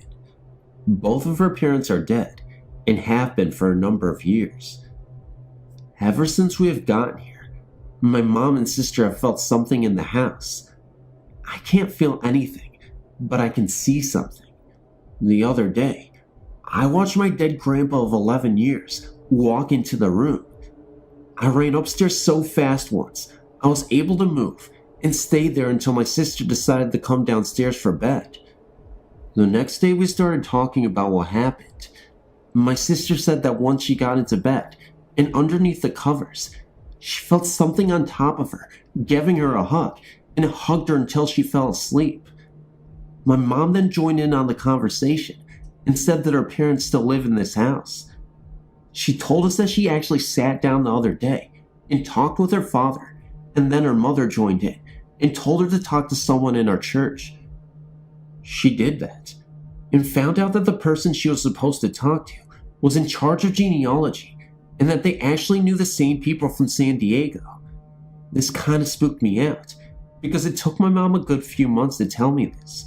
Both of her parents are dead, and have been for a number of years. Ever since we have gotten here, my mom and sister have felt something in the house. I can't feel anything, but I can see something. The other day, I watched my dead grandpa of 11 years walk into the room. I ran upstairs so fast once, I was able to move and stayed there until my sister decided to come downstairs for bed. The next day we started talking about what happened. My sister said that once she got into bed, and underneath the covers, she felt something on top of her, giving her a hug, and it hugged her until she fell asleep. My mom then joined in on the conversation and said that her parents still live in this house. She told us that she actually sat down the other day and talked with her father, and then her mother joined in and told her to talk to someone in our church. She did that, and found out that the person she was supposed to talk to was in charge of genealogy, and that they actually knew the same people from San Diego. This kind of spooked me out, because it took my mom a good few months to tell me this.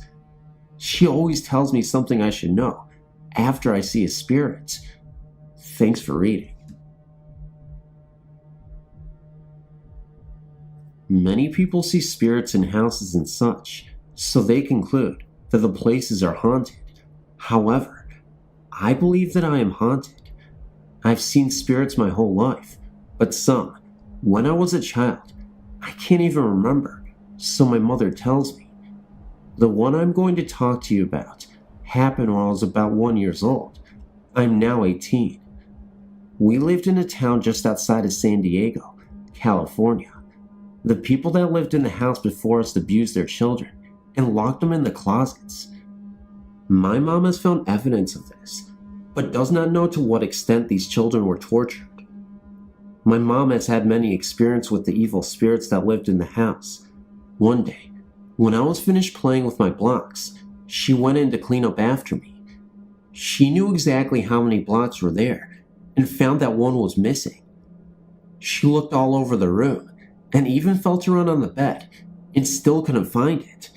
She always tells me something I should know after I see a spirit. Thanks for reading. Many people see spirits in houses and such, so they conclude that the places are haunted. However, I believe that I am haunted. I've seen spirits my whole life, but some, when I was a child, I can't even remember, so my mother tells me. The one I'm going to talk to you about happened when I was about 1 year old. I'm now 18. We lived in a town just outside of San Diego, California. The people that lived in the house before us abused their children and locked them in the closets. My mom has found evidence of this, but does not know to what extent these children were tortured. My mom has had many experiences with the evil spirits that lived in the house. One day, when I was finished playing with my blocks, she went in to clean up after me. She knew exactly how many blocks were there and found that one was missing. She looked all over the room and even felt around on the bed and still couldn't find it.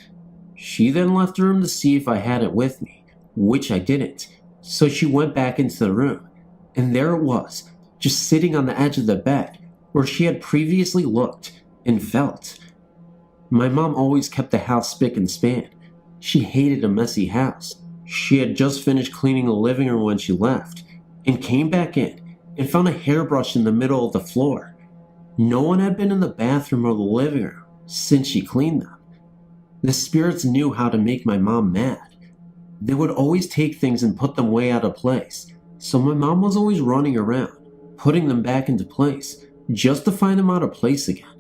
She then left the room to see if I had it with me, which I didn't, so she went back into the room, and there it was, just sitting on the edge of the bed where she had previously looked and felt. My mom always kept the house spick and span. She hated a messy house. She had just finished cleaning the living room when she left, and came back in and found a hairbrush in the middle of the floor. No one had been in the bathroom or the living room since she cleaned them. The spirits knew how to make my mom mad. They would always take things and put them way out of place, so my mom was always running around, putting them back into place, just to find them out of place again.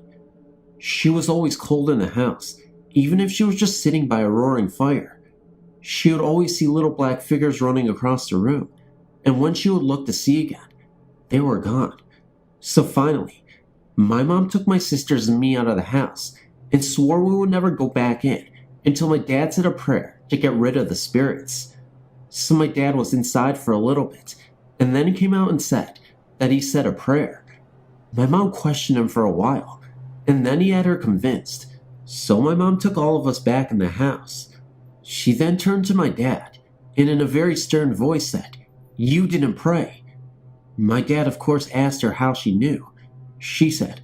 She was always cold in the house, even if she was just sitting by a roaring fire. She would always see little black figures running across the room, and when she would look to see again, they were gone. So finally, my mom took my sisters and me out of the house and swore we would never go back in until my dad said a prayer to get rid of the spirits. So my dad was inside for a little bit, and then he came out and said that he said a prayer. My mom questioned him for a while, and then he had her convinced, so my mom took all of us back in the house. She then turned to my dad, and in a very stern voice said, "You didn't pray." My dad of course asked her how she knew. She said,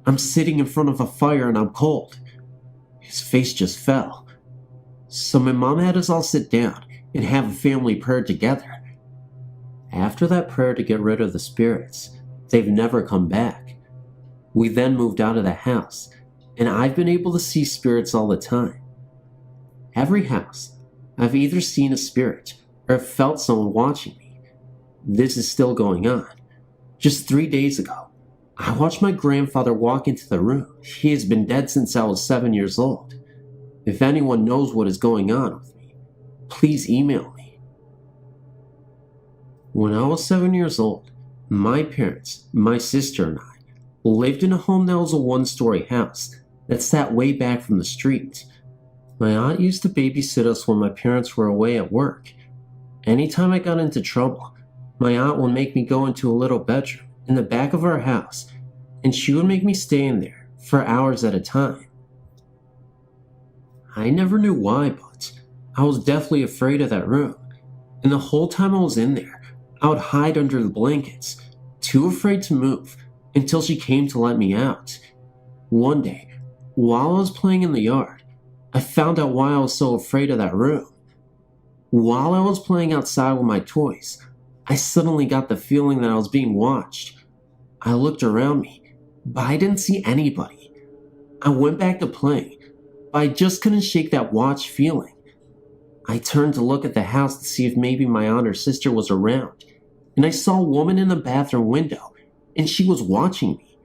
"I'm sitting in front of a fire and I'm cold." His face just fell. So my mom had us all sit down and have a family prayer together. After that prayer to get rid of the spirits, they've never come back. We then moved out of the house, and I've been able to see spirits all the time. Every house, I've either seen a spirit or felt someone watching me. This is still going on. Just 3 days ago, I watched my grandfather walk into the room. He has been dead since I was 7 years old. If anyone knows what is going on with me, please email me. When I was 7 years old, my parents, my sister, and I lived in a home that was a one-story house that sat way back from the street. My aunt used to babysit us when my parents were away at work. Anytime I got into trouble, my aunt would make me go into a little bedroom in the back of our house, and she would make me stay in there for hours at a time. I never knew why, but I was deathly afraid of that room, and the whole time I was in there, I would hide under the blankets, too afraid to move, until she came to let me out. One day, while I was playing in the yard, I found out why I was so afraid of that room. While I was playing outside with my toys, I suddenly got the feeling that I was being watched. I looked around me, but I didn't see anybody. I went back to playing, but I just couldn't shake that watched feeling. I turned to look at the house to see if maybe my aunt or sister was around, and I saw a woman in the bathroom window, and she was watching me.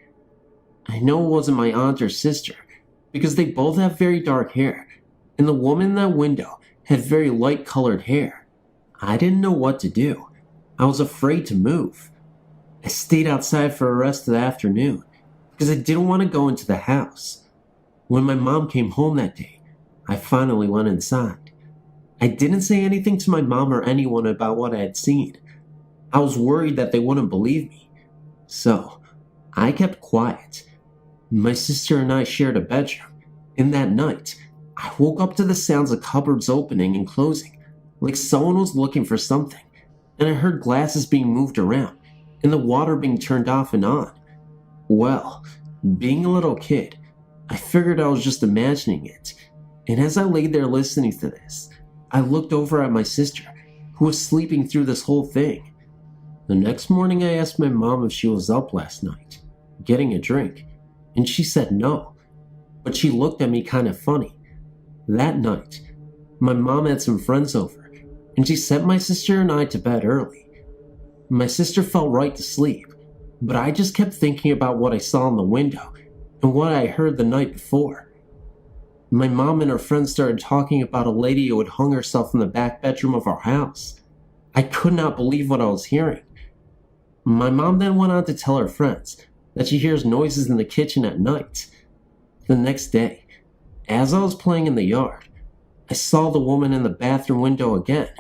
I know it wasn't my aunt or sister, because they both have very dark hair, and the woman in that window had very light-colored hair. I didn't know what to do. I was afraid to move. I stayed outside for the rest of the afternoon, because I didn't want to go into the house. When my mom came home that day, I finally went inside. I didn't say anything to my mom or anyone about what I had seen. I was worried that they wouldn't believe me. So, I kept quiet. My sister and I shared a bedroom, and that night, I woke up to the sounds of cupboards opening and closing, like someone was looking for something, and I heard glasses being moved around, and the water being turned off and on. Well, being a little kid, I figured I was just imagining it, and as I lay there listening to this, I looked over at my sister, who was sleeping through this whole thing. The next morning I asked my mom if she was up last night, getting a drink, and she said no, but she looked at me kind of funny. That night, my mom had some friends over, and she sent my sister and I to bed early. My sister fell right to sleep, but I just kept thinking about what I saw in the window and what I heard the night before. My mom and her friends started talking about a lady who had hung herself in the back bedroom of our house. I could not believe what I was hearing. My mom then went on to tell her friends that she hears noises in the kitchen at night. The next day, as I was playing in the yard, I saw the woman in the bathroom window again.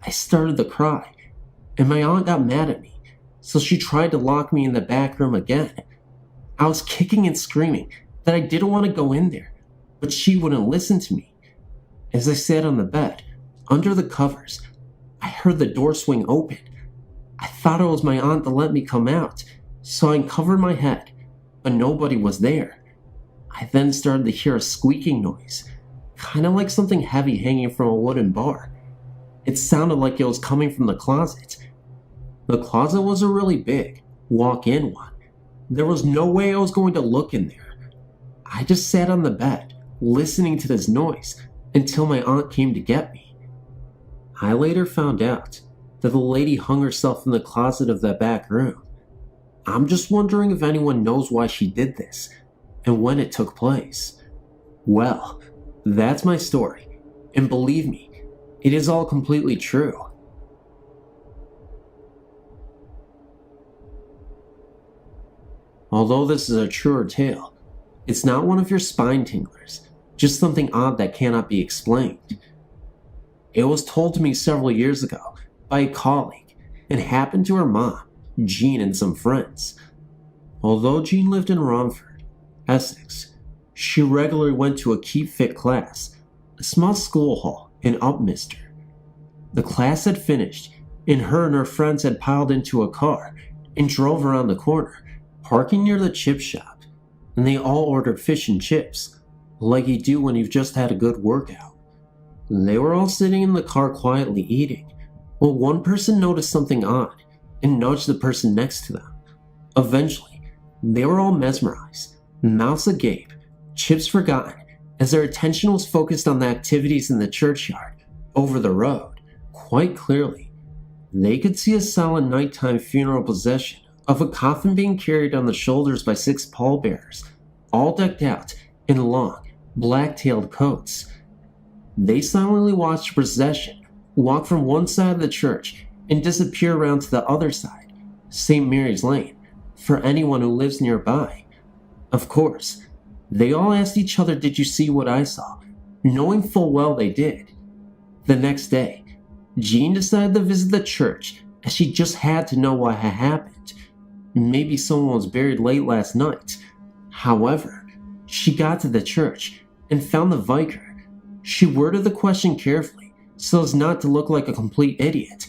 I started to cry, and my aunt got mad at me, so she tried to lock me in the back room again. I was kicking and screaming that I didn't want to go in there, but she wouldn't listen to me. As I sat on the bed, under the covers, I heard the door swing open. I thought it was my aunt to let me come out, so I uncovered my head, but nobody was there. I then started to hear a squeaking noise, kind of like something heavy hanging from a wooden bar. It sounded like it was coming from the closet. The closet was a really big, walk-in one. There was no way I was going to look in there. I just sat on the bed, listening to this noise, until my aunt came to get me. I later found out that the lady hung herself in the closet of that back room. I'm just wondering if anyone knows why she did this, and when it took place. Well, that's my story, and believe me, it is all completely true. Although this is a truer tale, it's not one of your spine tinglers, just something odd that cannot be explained. It was told to me several years ago by a colleague and happened to her mom, Jean, and some friends. Although Jean lived in Romford, Essex, she regularly went to a Keep Fit class, a small school hall in Upminster. The class had finished, and her and her friends had piled into a car and drove around the corner, parking near the chip shop, and they all ordered fish and chips, like you do when you've just had a good workout. They were all sitting in the car quietly eating, well, one person noticed something odd and nudged the person next to them. Eventually, they were all mesmerized, mouths agape, chips forgotten, as their attention was focused on the activities in the churchyard over the road. Quite clearly, they could see a solemn nighttime funeral procession of a coffin being carried on the shoulders by 6 pallbearers, all decked out in long, black-tailed coats. They silently watched the procession walk from one side of the church and disappear around to the other side, St. Mary's Lane, for anyone who lives nearby. Of course, they all asked each other, "Did you see what I saw?" knowing full well they did. The next day, Jean decided to visit the church as she just had to know what had happened. Maybe someone was buried late last night. However, she got to the church and found the vicar. She worded the question carefully so as not to look like a complete idiot,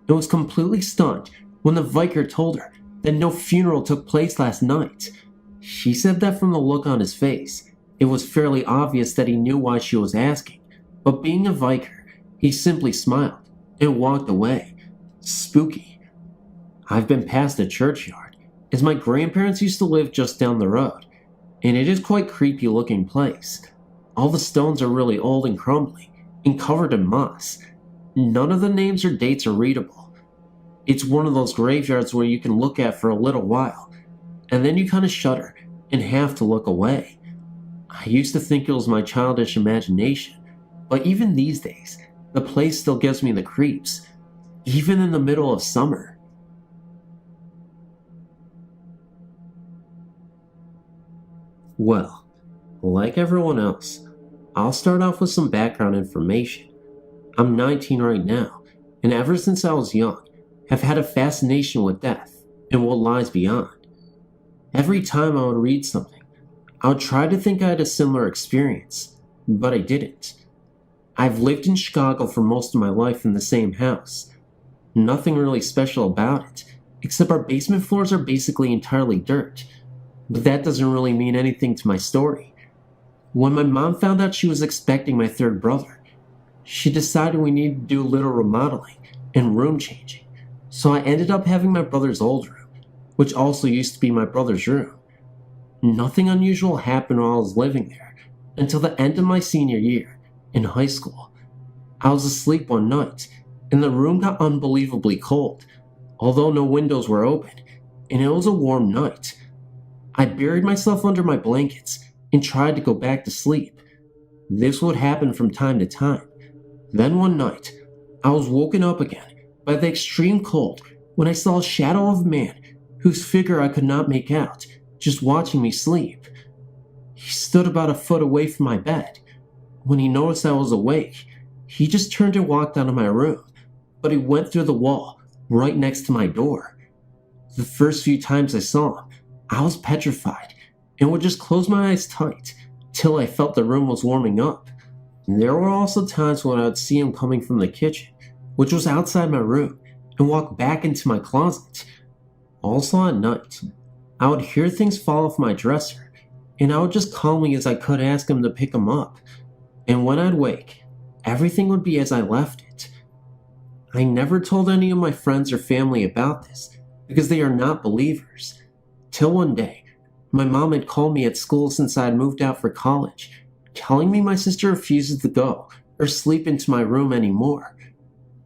and was completely stunned when the vicar told her that no funeral took place last night. She said that from the look on his face, it was fairly obvious that he knew why she was asking, but being a vicar, he simply smiled and walked away. Spooky. I've been past the churchyard, as my grandparents used to live just down the road, and it is quite creepy looking place. All the stones are really old and crumbly, and covered in moss. None of the names or dates are readable. It's one of those graveyards where you can look at for a little while, and then you kind of shudder and have to look away. I used to think it was my childish imagination, but even these days, the place still gives me the creeps, even in the middle of summer. Well, like everyone else, I'll start off with some background information. I'm 19 right now, and ever since I was young, have had a fascination with death and what lies beyond. Every time I would read something, I would try to think I had a similar experience, but I didn't. I've lived in Chicago for most of my life in the same house. Nothing really special about it, except our basement floors are basically entirely dirt. But that doesn't really mean anything to my story. When my mom found out she was expecting my 3rd brother, she decided we needed to do a little remodeling and room changing, so I ended up having my brother's old room, which also used to be my brother's room. Nothing unusual happened while I was living there until the end of my senior year in high school. I was asleep one night, and the room got unbelievably cold, although no windows were open, and it was a warm night. I buried myself under my blankets and tried to go back to sleep. This would happen from time to time. Then one night, I was woken up again by the extreme cold when I saw a shadow of a man whose figure I could not make out, just watching me sleep. He stood about a foot away from my bed. When he noticed I was awake, he just turned and walked out of my room, but he went through the wall right next to my door. The first few times I saw him, I was petrified and would just close my eyes tight till I felt the room was warming up. There were also times when I would see him coming from the kitchen, which was outside my room, and walk back into my closet. Also at night, I would hear things fall off my dresser, and I would just calmly as I could ask him to pick them up. And when I'd wake, everything would be as I left it. I never told any of my friends or family about this because they are not believers. Till one day, my mom had called me at school since I had moved out for college, telling me my sister refuses to go or sleep into my room anymore.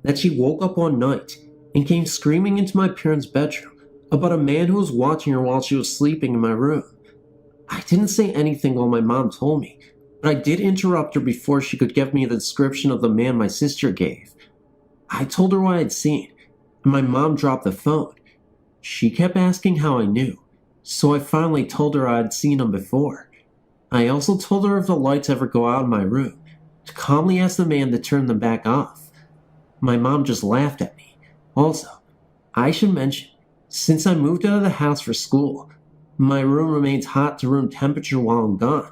That she woke up one night and came screaming into my parents' bedroom about a man who was watching her while she was sleeping in my room. I didn't say anything while my mom told me, but I did interrupt her before she could give me the description of the man my sister gave. I told her what I'd seen, and my mom dropped the phone. She kept asking how I knew, so I finally told her I had seen him before. I also told her if the lights ever go out in my room, to calmly ask the man to turn them back off. My mom just laughed at me. Also, I should mention, since I moved out of the house for school, my room remains hot to room temperature while I'm gone.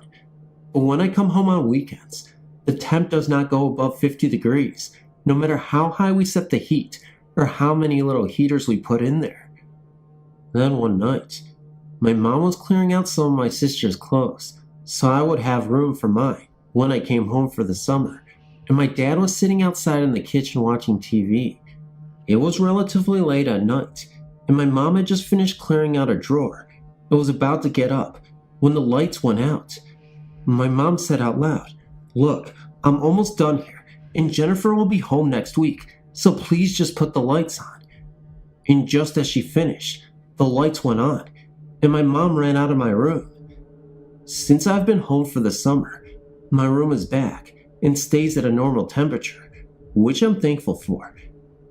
But when I come home on weekends, the temp does not go above 50 degrees, no matter how high we set the heat or how many little heaters we put in there. Then one night, my mom was clearing out some of my sister's clothes, so I would have room for mine when I came home for the summer, and my dad was sitting outside in the kitchen watching TV. It was relatively late at night, and my mom had just finished clearing out a drawer and was about to get up when the lights went out. My mom said out loud, "Look, I'm almost done here, and Jennifer will be home next week, so please just put the lights on." And just as she finished, the lights went on, and my mom ran out of my room. Since I've been home for the summer, my room is back and stays at a normal temperature, which I'm thankful for,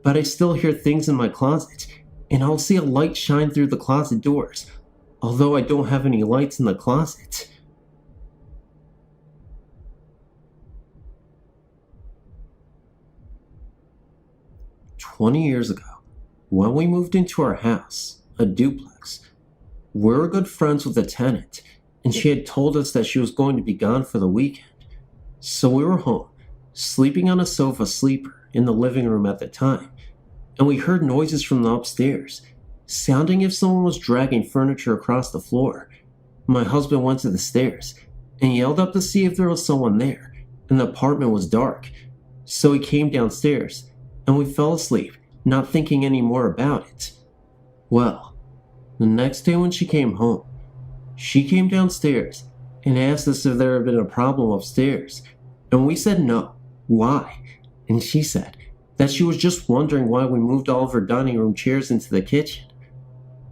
but I still hear things in my closet, and I'll see a light shine through the closet doors, although I don't have any lights in the closet. "20 years ago, when we moved into our house, a duplex, we were good friends with the tenant, and she had told us that she was going to be gone for the weekend. So we were home, sleeping on a sofa sleeper in the living room at the time, and we heard noises from the upstairs, sounding if someone was dragging furniture across the floor. My husband went to the stairs and yelled up to see if there was someone there, and the apartment was dark. So he came downstairs, and we fell asleep, not thinking any more about it. Well, the next day when she came home, she came downstairs and asked us if there had been a problem upstairs, and we said no. Why? And she said that she was just wondering why we moved all of her dining room chairs into the kitchen.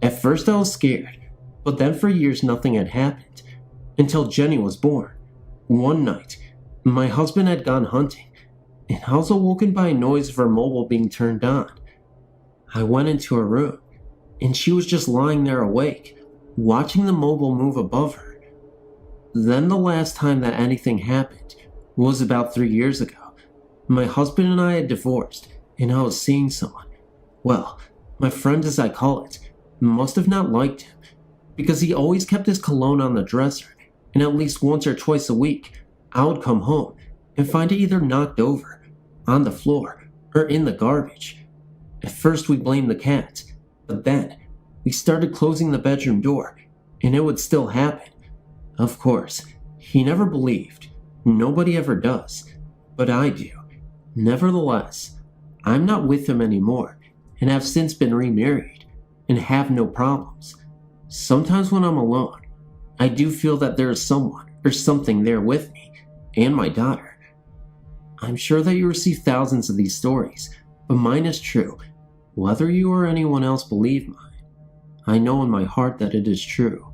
At first I was scared, but then for years nothing had happened, until Jenny was born. One night, my husband had gone hunting, and I was awoken by a noise of her mobile being turned on. I went into her room, and she was just lying there awake, watching the mobile move above her. Then the last time that anything happened was about 3 years ago. My husband and I had divorced, and I was seeing someone. Well, my friend, as I call it, must have not liked him, because he always kept his cologne on the dresser, and at least once or twice a week, I would come home and find it either knocked over, on the floor, or in the garbage. At first we blamed the cat, but then we started closing the bedroom door, and it would still happen. Of course, he never believed. Nobody ever does, but I do. Nevertheless, I'm not with him anymore, and have since been remarried and have no problems. Sometimes when I'm alone, I do feel that there is someone or something there with me and my daughter. I'm sure that you receive thousands of these stories, but mine is true. Whether you or anyone else believe mine, I know in my heart that it is true.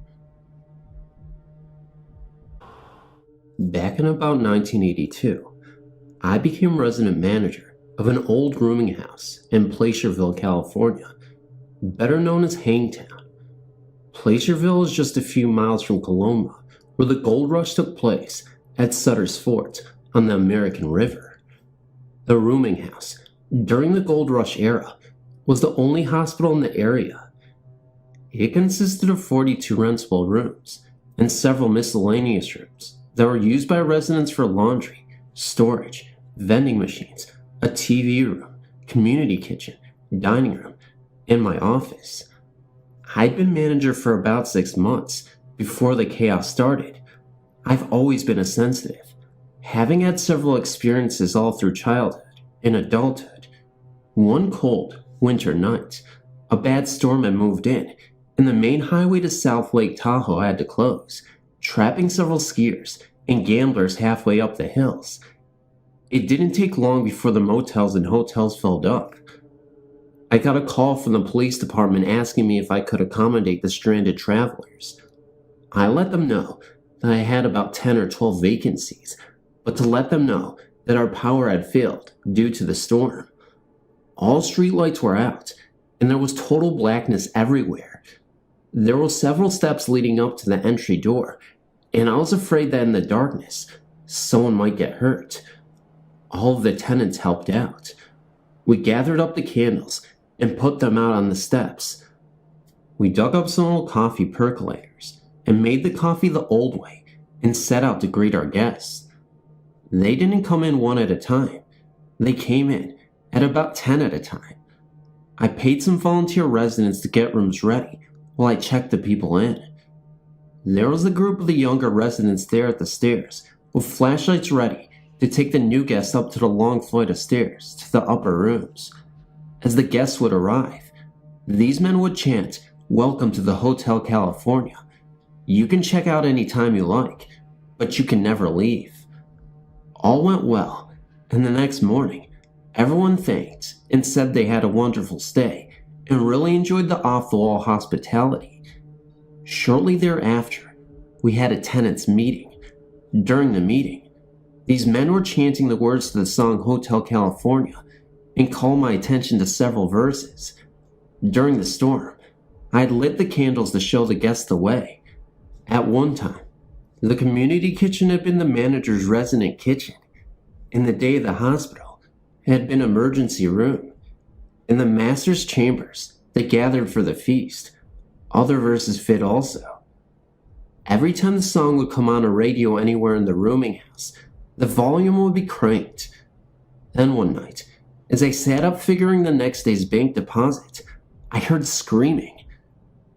Back in about 1982, I became resident manager of an old rooming house in Placerville, California, better known as Hangtown. Placerville is just a few miles from Coloma, where the gold rush took place at Sutter's Fort on the American River. The rooming house, during the gold rush era, was the only hospital in the area. It consisted of 42 rentable rooms and several miscellaneous rooms that were used by residents for laundry, storage, vending machines, a TV room, community kitchen, dining room, and my office. I'd been manager for about 6 months before the chaos started. I've always been a sensitive, having had several experiences all through childhood and adulthood. One cold winter night, a bad storm had moved in, and the main highway to South Lake Tahoe had to close, trapping several skiers and gamblers halfway up the hills. It didn't take long before the motels and hotels filled up. I got a call from the police department asking me if I could accommodate the stranded travelers. I let them know that I had about 10 or 12 vacancies, but to let them know that our power had failed due to the storm. All streetlights were out, and there was total blackness everywhere. There were several steps leading up to the entry door, and I was afraid that in the darkness, someone might get hurt. All of the tenants helped out. We gathered up the candles and put them out on the steps. We dug up some old coffee percolators and made the coffee the old way and set out to greet our guests. They didn't come in one at a time. They came in at about 10 at a time. I paid some volunteer residents to get rooms ready while I checked the people in. There was a group of the younger residents there at the stairs with flashlights ready to take the new guests up to the long flight of stairs to the upper rooms. As the guests would arrive, these men would chant, "Welcome to the Hotel California. You can check out any time you like, but you can never leave." All went well, and the next morning, everyone thanked and said they had a wonderful stay and really enjoyed the off-the-wall hospitality. Shortly thereafter, we had a tenants meeting. During the meeting, these men were chanting the words to the song Hotel California and called my attention to several verses. During the storm, I had lit the candles to show the guests the way. At one time, the community kitchen had been the manager's resident kitchen. In the day of the hospital, it had been emergency room. In the master's chambers, they gathered for the feast. Other verses fit also. Every time the song would come on a radio anywhere in the rooming house, the volume would be cranked. Then one night, as I sat up figuring the next day's bank deposit, I heard screaming.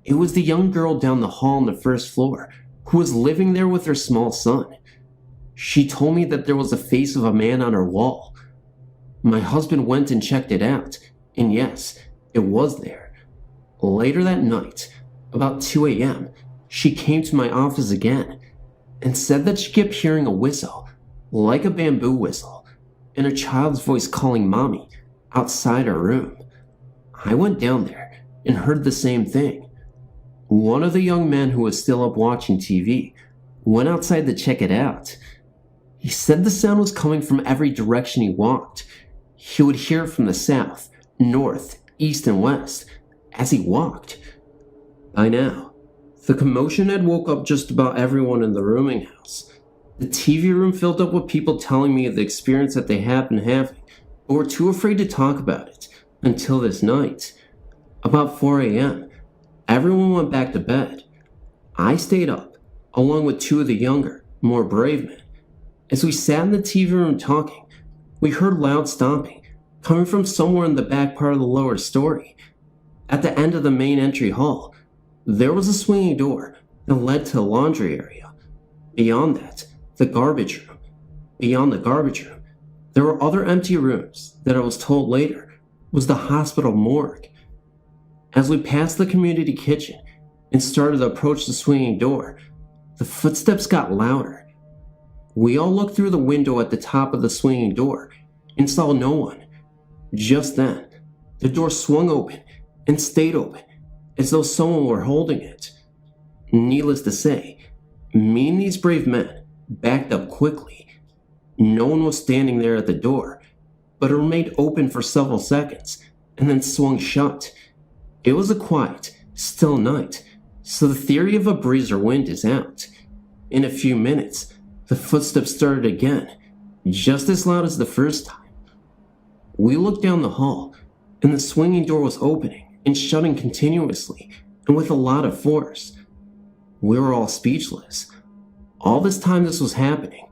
It was the young girl down the hall on the first floor who was living there with her small son. She told me that there was a face of a man on her wall. My husband went and checked it out, and yes, it was there. Later that night, about 2 a.m., she came to my office again and said that she kept hearing a whistle, like a bamboo whistle, and a child's voice calling mommy outside her room. I went down there and heard the same thing. One of the young men who was still up watching TV went outside to check it out. He said the sound was coming from every direction he walked. He would hear it from the south, north, east, and west as he walked. By now, the commotion had woke up just about everyone in the rooming house. The TV room filled up with people telling me of the experience that they had been having, but were too afraid to talk about it until this night. About 4 a.m., everyone went back to bed. I stayed up, along with 2 of the younger, more brave men. As we sat in the TV room talking, we heard loud stomping coming from somewhere in the back part of the lower story. At the end of the main entry hall, there was a swinging door that led to the laundry area. Beyond that, the garbage room. Beyond the garbage room, there were other empty rooms that I was told later was the hospital morgue. As we passed the community kitchen and started to approach the swinging door, the footsteps got louder. We all looked through the window at the top of the swinging door and saw no one. Just then, the door swung open and stayed open, as though someone were holding it. Needless to say, me and these brave men backed up quickly. No one was standing there at the door, but it remained open for several seconds and then swung shut. It was a quiet, still night, so the theory of a breeze or wind is out. In a few minutes, the footsteps started again, just as loud as the first time. We looked down the hall, and the swinging door was opening and shutting continuously and with a lot of force. We were all speechless. All this time this was happening,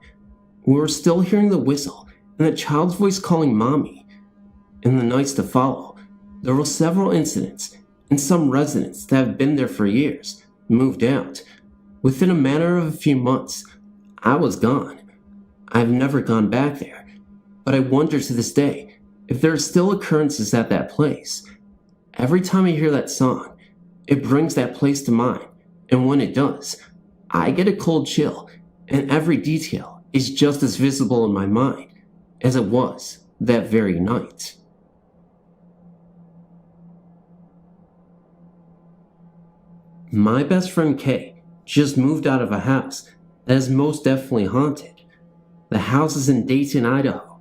we were still hearing the whistle and the child's voice calling Mommy. In the nights to follow, there were several incidents, and some residents that have been there for years moved out. Within a matter of a few months, I was gone. I've never gone back there, but I wonder to this day if there are still occurrences at that place. Every time I hear that song, it brings that place to mind, and when it does, I get a cold chill, and every detail is just as visible in my mind as it was that very night. My best friend Kay just moved out of a house that is most definitely haunted. The house is in Dayton, Idaho,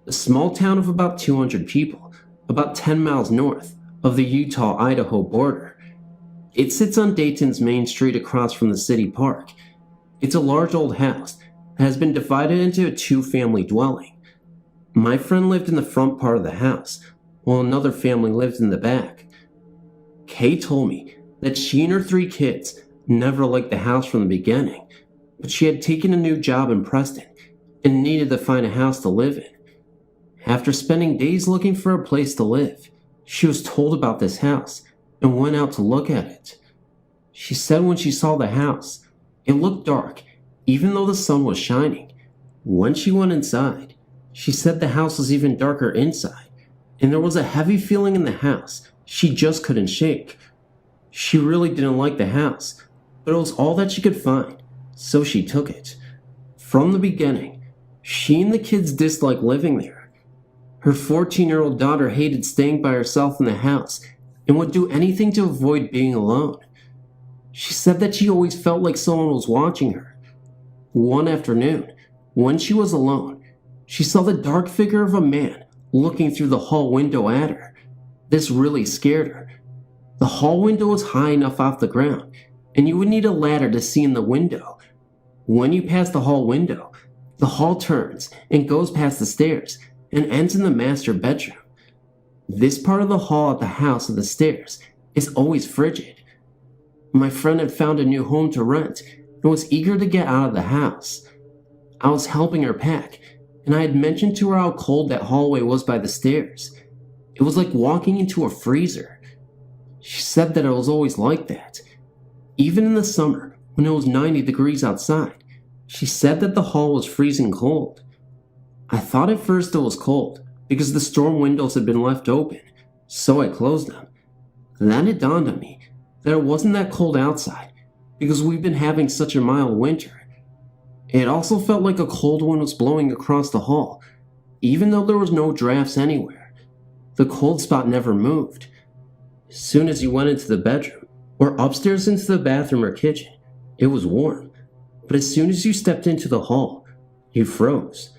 a small town of about 200 people, about 10 miles north of the Utah-Idaho border. It sits on Dayton's main street across from the city park. It's a large old house that has been divided into a two-family dwelling. My friend lived in the front part of the house, while another family lived in the back. Kay told me that she and her 3 kids never liked the house from the beginning, but she had taken a new job in Preston and needed to find a house to live in. After spending days looking for a place to live, she was told about this house and went out to look at it. She said when she saw the house, it looked dark, even though the sun was shining. When she went inside, she said the house was even darker inside, and there was a heavy feeling in the house she just couldn't shake. She really didn't like the house, but it was all that she could find, so she took it. From the beginning, she and the kids disliked living there. Her 14-year-old daughter hated staying by herself in the house and would do anything to avoid being alone. She said that she always felt like someone was watching her. One afternoon, when she was alone, she saw the dark figure of a man looking through the hall window at her. This really scared her. The hall window was high enough off the ground, and you would need a ladder to see in the window. When you pass the hall window, the hall turns and goes past the stairs and ends in the master bedroom. This part of the hall at the house of the stairs is always frigid. My friend had found a new home to rent and was eager to get out of the house. I was helping her pack, and I had mentioned to her how cold that hallway was by the stairs. It was like walking into a freezer. She said that it was always like that. Even in the summer, when it was 90 degrees outside, she said that the hall was freezing cold. I thought at first it was cold because the storm windows had been left open, so I closed them. Then it dawned on me that it wasn't that cold outside because we've been having such a mild winter. It also felt like a cold wind was blowing across the hall, even though there was no drafts anywhere. The cold spot never moved. As soon as you went into the bedroom, or upstairs into the bathroom or kitchen, it was warm. But as soon as you stepped into the hall, you froze.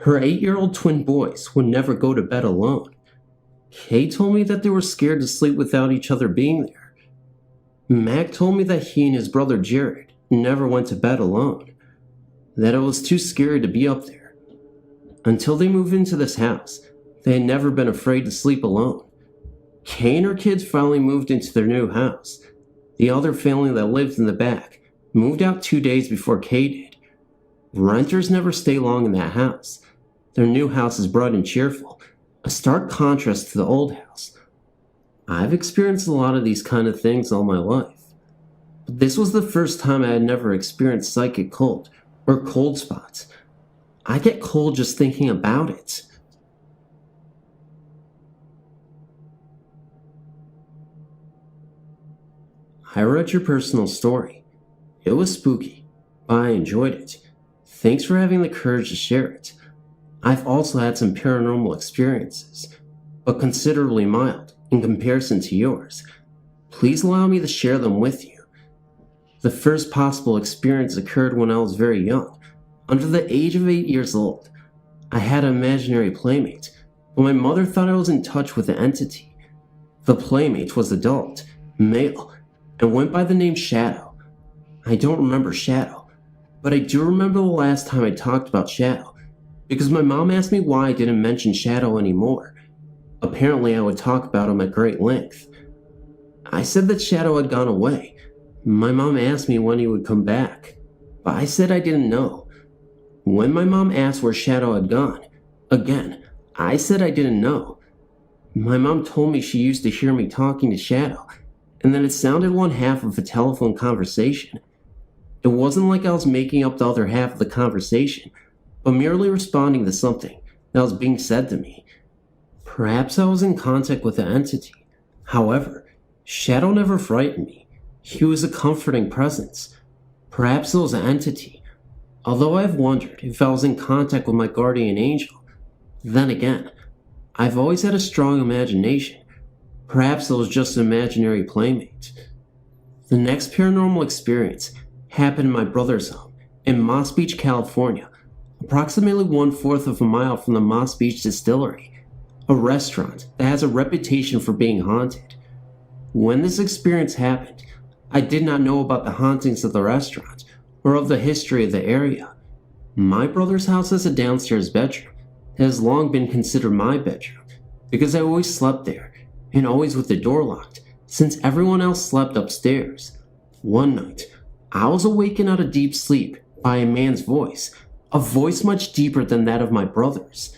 Her 8-year-old twin boys would never go to bed alone. Kay told me that they were scared to sleep without each other being there. Mac told me that he and his brother Jared never went to bed alone, that it was too scary to be up there. Until they moved into this house, they had never been afraid to sleep alone. Kay and her kids finally moved into their new house. The other family that lived in the back moved out 2 days before Kay did. Renters never stay long in that house. Their new house is bright and cheerful, a stark contrast to the old house. I've experienced a lot of these kind of things all my life, but this was the first time I had never experienced psychic cold or cold spots. I get cold just thinking about it. I read your personal story. It was spooky, but I enjoyed it. Thanks for having the courage to share it. I've also had some paranormal experiences, but considerably mild in comparison to yours. Please allow me to share them with you. The first possible experience occurred when I was very young, under the age of 8 years old. I had an imaginary playmate, but my mother thought I was in touch with the entity. The playmate was adult, male, and went by the name Shadow. I don't remember Shadow, but I do remember the last time I talked about Shadow, because my mom asked me why I didn't mention Shadow anymore. Apparently I would talk about him at great length. I said that Shadow had gone away. My mom asked me when he would come back, but I said I didn't know. When my mom asked where Shadow had gone, again, I said I didn't know. My mom told me she used to hear me talking to Shadow, and that it sounded one half of a telephone conversation. It wasn't like I was making up the other half of the conversation, but merely responding to something that was being said to me. Perhaps I was in contact with the entity. However, Shadow never frightened me. He was a comforting presence. Perhaps it was an entity, although I've wondered if I was in contact with my guardian angel. Then again, I've always had a strong imagination. Perhaps it was just an imaginary playmate. The next paranormal experience happened in my brother's home in Moss Beach, California, approximately 1/4 of a mile from the Moss Beach Distillery, a restaurant that has a reputation for being haunted. When this experience happened, I did not know about the hauntings of the restaurant or of the history of the area. My brother's house has a downstairs bedroom that has long been considered my bedroom because I always slept there and always with the door locked since everyone else slept upstairs. One night, I was awakened out of deep sleep by a man's voice, a voice much deeper than that of my brother's.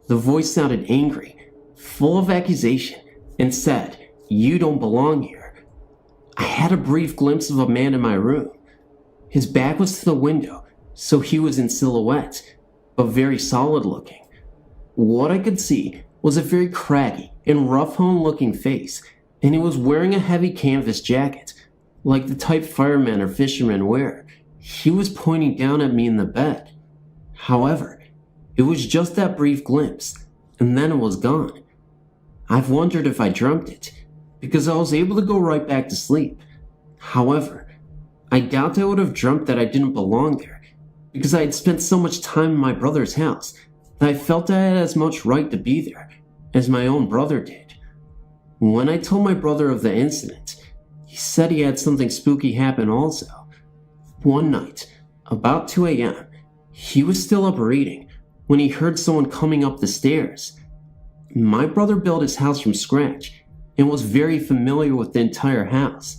The voice sounded angry, full of accusation, and said, "You don't belong here." I had a brief glimpse of a man in my room. His back was to the window, so he was in silhouette, but very solid looking. What I could see was a very craggy and rough-hewn looking face, and he was wearing a heavy canvas jacket, like the type firemen or fishermen wear. He was pointing down at me in the bed. However, it was just that brief glimpse, and then it was gone. I've wondered if I dreamt it, because I was able to go right back to sleep. However, I doubt I would have dreamt that I didn't belong there, because I had spent so much time in my brother's house that I felt I had as much right to be there as my own brother did. When I told my brother of the incident, he said he had something spooky happen also. One night, about 2 a.m., he was still up reading when he heard someone coming up the stairs. My brother built his house from scratch and was very familiar with the entire house.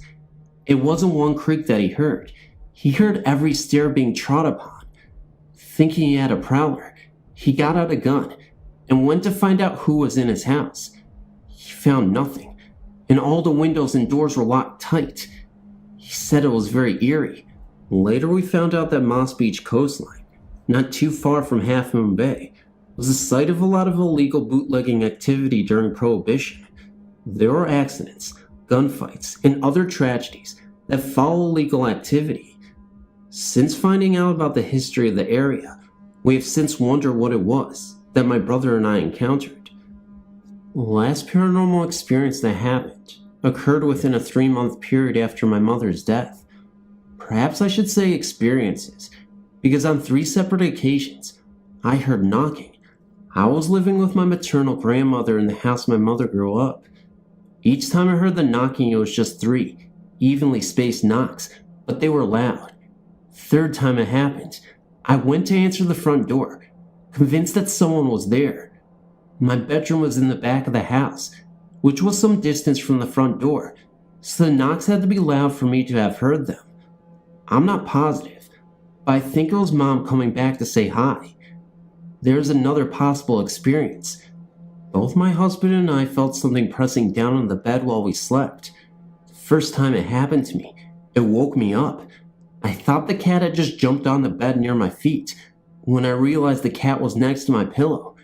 It wasn't one creak that he heard. He heard every stair being trod upon. Thinking he had a prowler, he got out a gun and went to find out who was in his house. He found nothing, and all the windows and doors were locked tight. He said it was very eerie. Later we found out that Moss Beach coastline, not too far from Half Moon Bay, was the site of a lot of illegal bootlegging activity during Prohibition. There were accidents, gunfights, and other tragedies that follow illegal activity. Since finding out about the history of the area, we have since wondered what it was that my brother and I encountered. The last paranormal experience that happened occurred within a 3-month period after my mother's death. Perhaps I should say experiences, because on 3 separate occasions, I heard knocking. I was living with my maternal grandmother in the house my mother grew up. Each time I heard the knocking, it was just 3 evenly spaced knocks, but they were loud. Third time it happened, I went to answer the front door, convinced that someone was there. My bedroom was in the back of the house, which was some distance from the front door, so the knocks had to be loud for me to have heard them. I'm not positive, but I think it was Mom coming back to say hi. There's another possible experience. Both my husband and I felt something pressing down on the bed while we slept. The first time it happened to me, it woke me up. I thought the cat had just jumped on the bed near my feet. When I realized the cat was next to my pillow,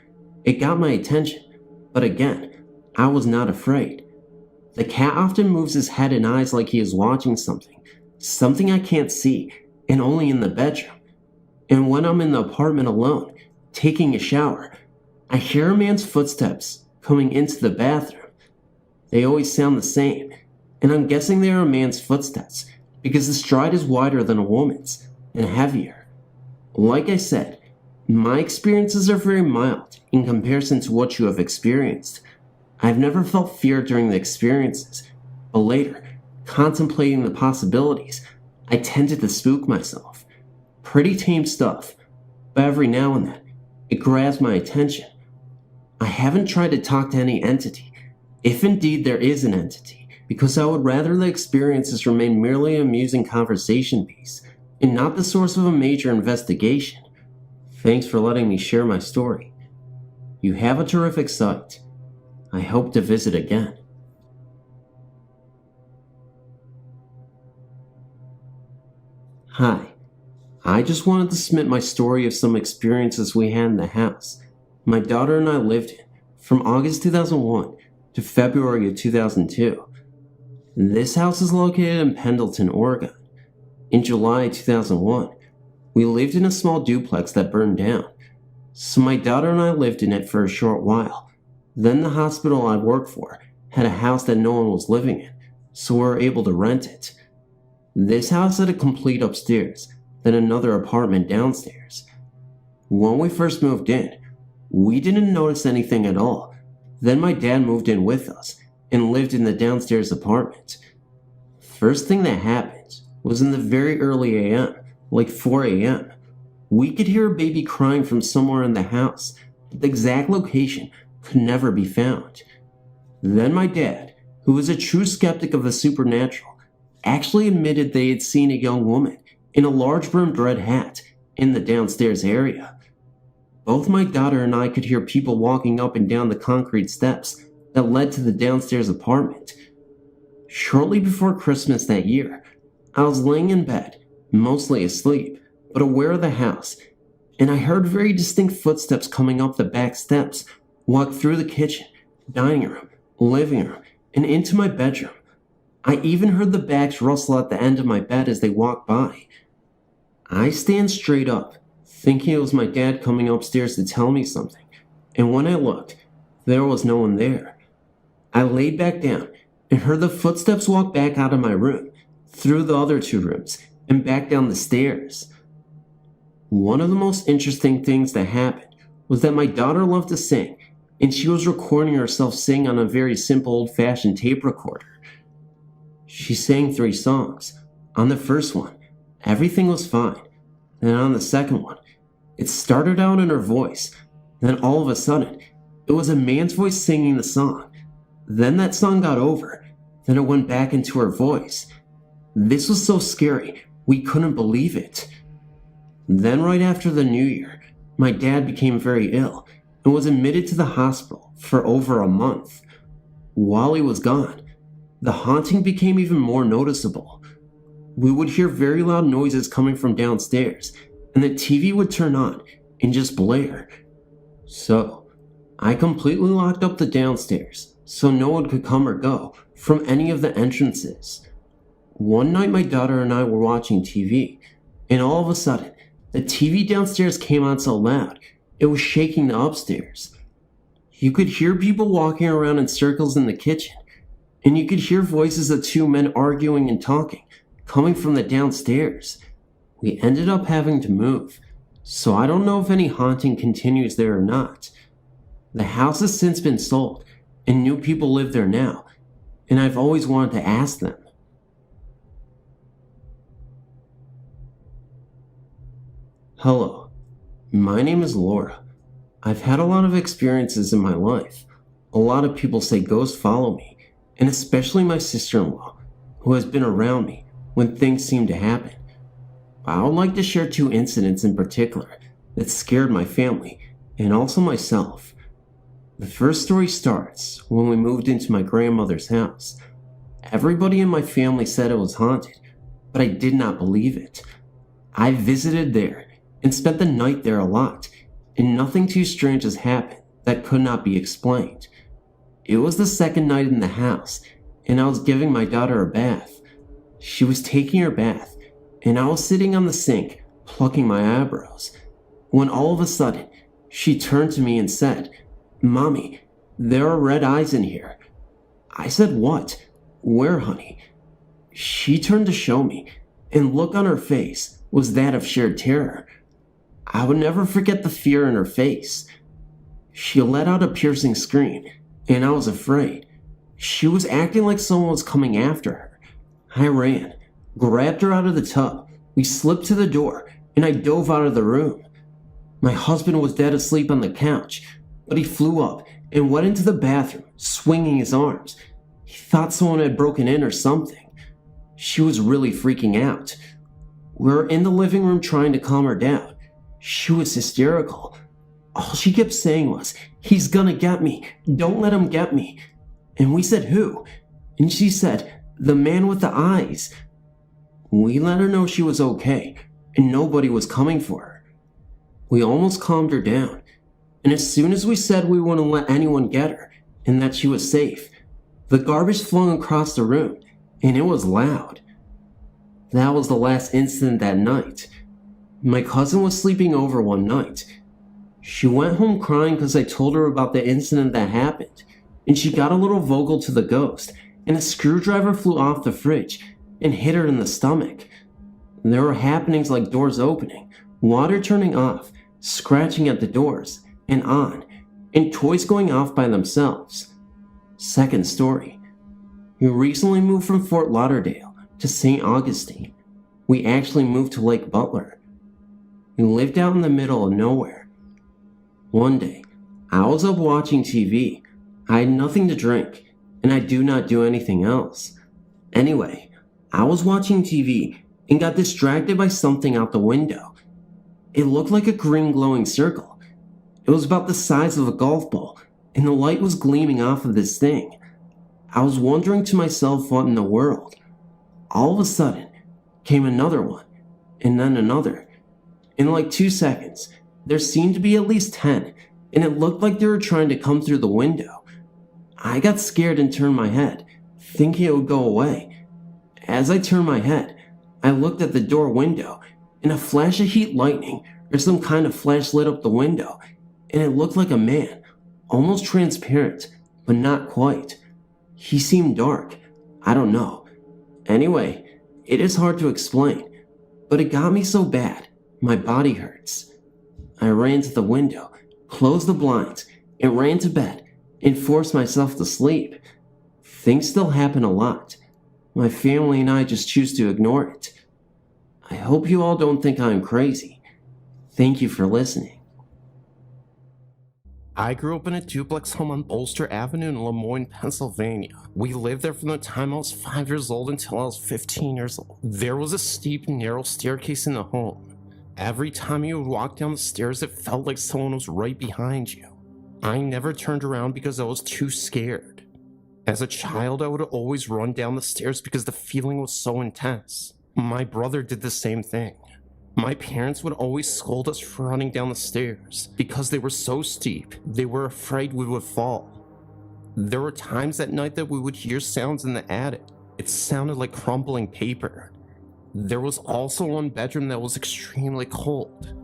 it got my attention, but again, I was not afraid. The cat often moves his head and eyes like he is watching something I can't see, and only in the bedroom. And when I'm in the apartment alone, taking a shower, I hear a man's footsteps coming into the bathroom. They always sound the same, and I'm guessing they are a man's footsteps because the stride is wider than a woman's and heavier. Like I said, my experiences are very mild in comparison to what you have experienced. I've never felt fear during the experiences, but later, contemplating the possibilities, I tended to spook myself. Pretty tame stuff, but every now and then, it grabs my attention. I haven't tried to talk to any entity, if indeed there is an entity, because I would rather the experiences remain merely an amusing conversation piece, and not the source of a major investigation. Thanks for letting me share my story. You have a terrific site. I hope to visit again. Hi. I just wanted to submit my story of some experiences we had in the house my daughter and I lived in from August 2001 to February of 2002. This house is located in Pendleton, Oregon. In July 2001, we lived in a small duplex that burned down, so my daughter and I lived in it for a short while. Then the hospital I worked for had a house that no one was living in, so we were able to rent it. This house had a complete upstairs, then another apartment downstairs. When we first moved in, we didn't notice anything at all. Then my dad moved in with us and lived in the downstairs apartment. First thing that happened was in the very early AM, like 4 a.m. We could hear a baby crying from somewhere in the house, but the exact location could never be found. Then my dad, who was a true skeptic of the supernatural, actually admitted they had seen a young woman in a large brimmed red hat in the downstairs area. Both my daughter and I could hear people walking up and down the concrete steps that led to the downstairs apartment. Shortly before Christmas that year, I was laying in bed, mostly asleep, but aware of the house, and I heard very distinct footsteps coming up the back steps, walk through the kitchen, dining room, living room, and into my bedroom. I even heard the bags rustle at the end of my bed as they walked by. I stand straight up, thinking it was my dad coming upstairs to tell me something, and when I looked, there was no one there. I laid back down and heard the footsteps walk back out of my room, through the other two rooms, and back down the stairs. One of the most interesting things that happened was that my daughter loved to sing, and she was recording herself sing on a very simple old-fashioned tape recorder. She sang 3 songs. On the first one, everything was fine. Then on the second one, it started out in her voice. Then all of a sudden, it was a man's voice singing the song. Then that song got over. Then it went back into her voice. This was so scary, we couldn't believe it. Then right after the New Year, my dad became very ill and was admitted to the hospital for over a month. While he was gone, the haunting became even more noticeable. We would hear very loud noises coming from downstairs, and the TV would turn on and just blare. So, I completely locked up the downstairs so no one could come or go from any of the entrances. One night my daughter and I were watching TV, and all of a sudden, the TV downstairs came on so loud, it was shaking the upstairs. You could hear people walking around in circles in the kitchen, and you could hear voices of 2 men arguing and talking, coming from the downstairs. We ended up having to move, so I don't know if any haunting continues there or not. The house has since been sold, and new people live there now, and I've always wanted to ask them. Hello, my name is Laura. I've had a lot of experiences in my life. A lot of people say ghosts follow me, and especially my sister-in-law, who has been around me when things seem to happen. I would like to share 2 incidents in particular that scared my family and also myself. The first story starts when we moved into my grandmother's house. Everybody in my family said it was haunted, but I did not believe it. I visited there and spent the night there a lot, and nothing too strange has happened that could not be explained. It was the second night in the house, and I was giving my daughter a bath. She was taking her bath, and I was sitting on the sink, plucking my eyebrows, when all of a sudden, she turned to me and said, "Mommy, there are red eyes in here." I said, "What? Where, honey?" She turned to show me, and look on her face was that of sheer terror. I would never forget the fear in her face. She let out a piercing scream, and I was afraid. She was acting like someone was coming after her. I ran, grabbed her out of the tub. We slipped to the door, and I dove out of the room. My husband was dead asleep on the couch, but he flew up and went into the bathroom, swinging his arms. He thought someone had broken in or something. She was really freaking out. We were in the living room trying to calm her down. She was hysterical. All she kept saying was, "He's gonna get me. Don't let him get me." And we said, "Who?" And she said, "The man with the eyes." We let her know she was okay, and nobody was coming for her. We almost calmed her down, and as soon as we said we wouldn't let anyone get her, and that she was safe, the garbage flung across the room, and it was loud. That was the last incident that night. My cousin was sleeping over one night. She went home crying because I told her about the incident that happened, and she got a little vocal to the ghost, and a screwdriver flew off the fridge and hit her in the stomach. There were happenings like doors opening, water turning off, scratching at the doors, and on, and toys going off by themselves. Second story. We recently moved from Fort Lauderdale to St. Augustine. We actually moved to Lake Butler. We lived out in the middle of nowhere. One day, I was up watching TV. I had nothing to drink, and I do not do anything else. Anyway, I was watching TV and got distracted by something out the window. It looked like a green glowing circle. It was about the size of a golf ball, and the light was gleaming off of this thing. I was wondering to myself what in the world. All of a sudden, came another one, and then another. In like 2 seconds, there seemed to be at least 10, and it looked like they were trying to come through the window. I got scared and turned my head, thinking it would go away. As I turned my head, I looked at the door window, and a flash of heat lightning or some kind of flash lit up the window, and it looked like a man, almost transparent, but not quite. He seemed dark. I don't know. Anyway, it is hard to explain, but it got me so bad, my body hurts. I ran to the window, closed the blinds, and ran to bed, and forced myself to sleep. Things still happen a lot. My family and I just choose to ignore it. I hope you all don't think I'm crazy. Thank you for listening. I grew up in a duplex home on Bolster Avenue in Lemoyne, Pennsylvania. We lived there from the time I was 5 years old until I was 15 years old. There was a steep, narrow staircase in the home. Every time you would walk down the stairs, it felt like someone was right behind you. I never turned around because I was too scared. As a child, I would always run down the stairs because the feeling was so intense. My brother did the same thing. My parents would always scold us for running down the stairs because they were so steep, they were afraid we would fall. There were times at night that we would hear sounds in the attic. It sounded like crumbling paper. There was also one bedroom that was extremely cold.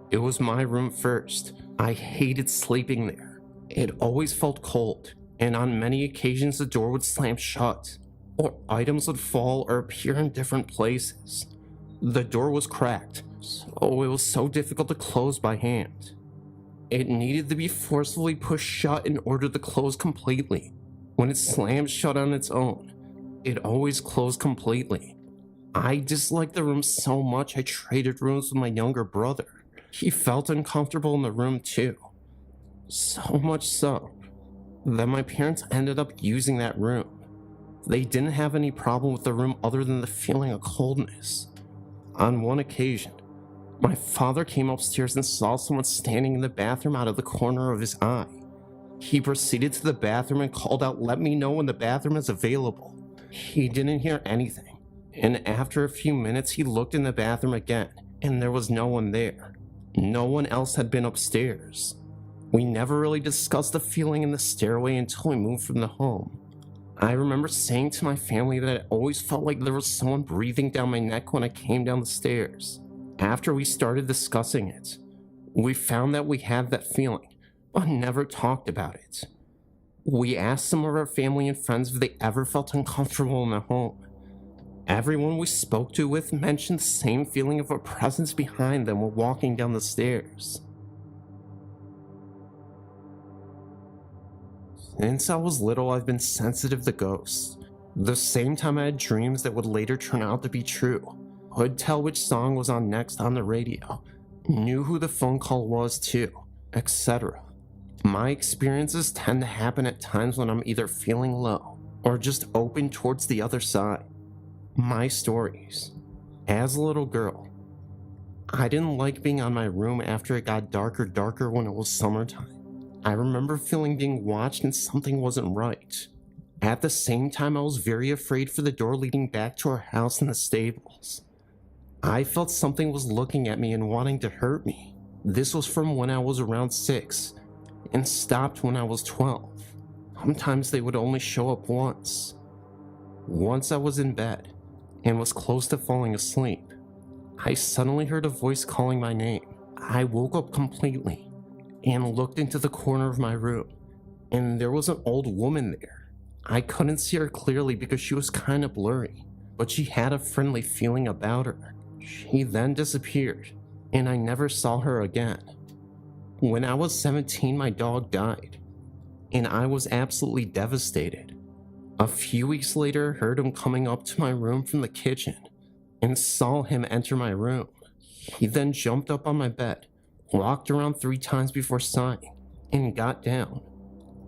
It was my room first. I hated sleeping there. It always felt cold, and on many occasions the door would slam shut, or items would fall or appear in different places. The door was cracked, so it was so difficult to close by hand. It needed to be forcefully pushed shut in order to close completely. When it slammed shut on its own, it always closed completely. I disliked the room so much I traded rooms with my younger brother. He felt uncomfortable in the room too. So much so that my parents ended up using that room. They didn't have any problem with the room other than the feeling of coldness. On one occasion, my father came upstairs and saw someone standing in the bathroom out of the corner of his eye. He proceeded to the bathroom and called out, "Let me know when the bathroom is available." He didn't hear anything, and after a few minutes he looked in the bathroom again, and there was no one there. No one else had been upstairs. We never really discussed the feeling in the stairway until we moved from the home. I remember saying to my family that it always felt like there was someone breathing down my neck when I came down the stairs. After we started discussing it, we found that we had that feeling, but never talked about it. We asked some of our family and friends if they ever felt uncomfortable in the home. Everyone we spoke to with mentioned the same feeling of a presence behind them while walking down the stairs. Since I was little, I've been sensitive to ghosts. The same time I had dreams that would later turn out to be true. Could tell which song was on next on the radio, knew who the phone call was too, etc. My experiences tend to happen at times when I'm either feeling low or just open towards the other side. My stories. As a little girl, I didn't like being on my room after it got darker when it was summertime. I remember feeling being watched and something wasn't right. At the same time, I was very afraid for the door leading back to our house in the stables. I felt something was looking at me and wanting to hurt me. This was from when I was around 6 and stopped when I was 12. Sometimes they would only show up once. Once I was in bed and was close to falling asleep, I suddenly heard a voice calling my name. I woke up completely and looked into the corner of my room, and there was an old woman there. I couldn't see her clearly because she was kind of blurry, but she had a friendly feeling about her. She then disappeared, and I never saw her again. When I was 17, my dog died, and I was absolutely devastated. A few weeks later, I heard him coming up to my room from the kitchen and saw him enter my room. He then jumped up on my bed, walked around 3 times before sighing, and got down.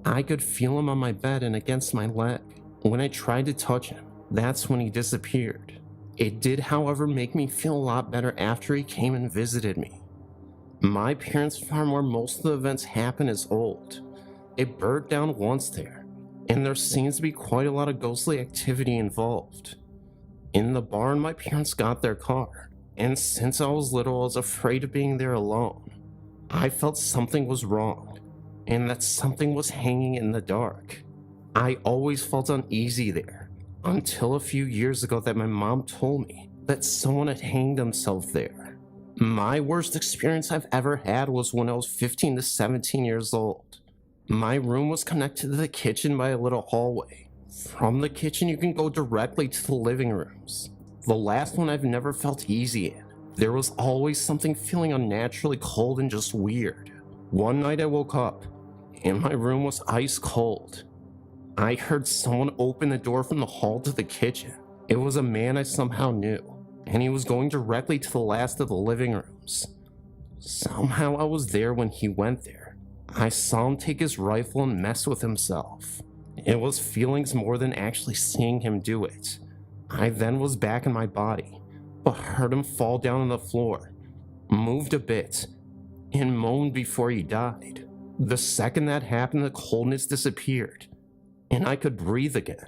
I could feel him on my bed and against my leg. When I tried to touch him, that's when he disappeared. It did, however, make me feel a lot better after he came and visited me. My parents' farm where most of the events happen is old. It burnt down once there, and there seems to be quite a lot of ghostly activity involved. In the barn, my parents got their car, and since I was little, I was afraid of being there alone. I felt something was wrong, and that something was hanging in the dark. I always felt uneasy there, until a few years ago that my mom told me that someone had hanged themselves there. My worst experience I've ever had was when I was 15 to 17 years old. My room was connected to the kitchen by a little hallway. From the kitchen, you can go directly to the living rooms. The last one I've never felt easy in. There was always something feeling unnaturally cold and just weird. One night I woke up, and my room was ice cold. I heard someone open the door from the hall to the kitchen. It was a man I somehow knew, and he was going directly to the last of the living rooms. Somehow I was there when he went there. I saw him take his rifle and mess with himself. It was feelings more than actually seeing him do it. I then was back in my body, but heard him fall down on the floor, moved a bit, and moaned before he died. The second that happened, the coldness disappeared, and I could breathe again.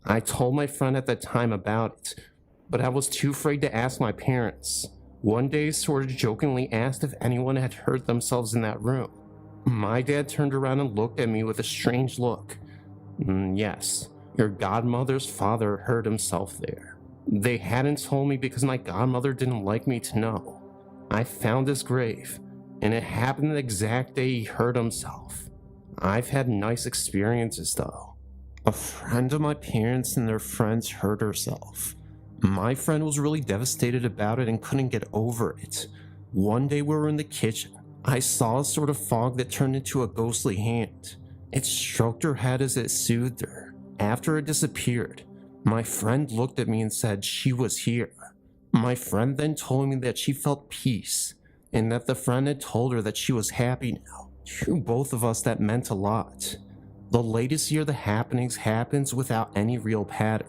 I told my friend at the time about it, but I was too afraid to ask my parents. One day, sort of jokingly asked if anyone had hurt themselves in that room. My dad turned around and looked at me with a strange look. Yes, your godmother's father hurt himself there. They hadn't told me because my godmother didn't like me to know. I found his grave, and it happened the exact day he hurt himself. I've had nice experiences though. A friend of my parents and their friends hurt herself. My friend was really devastated about it and couldn't get over it. One day we were in the kitchen. I saw a sort of fog that turned into a ghostly hand. It stroked her head as it soothed her. After it disappeared, my friend looked at me and said she was here. My friend then told me that she felt peace, and that the friend had told her that she was happy now. To both of us, that meant a lot. The latest year the happenings happens without any real pattern.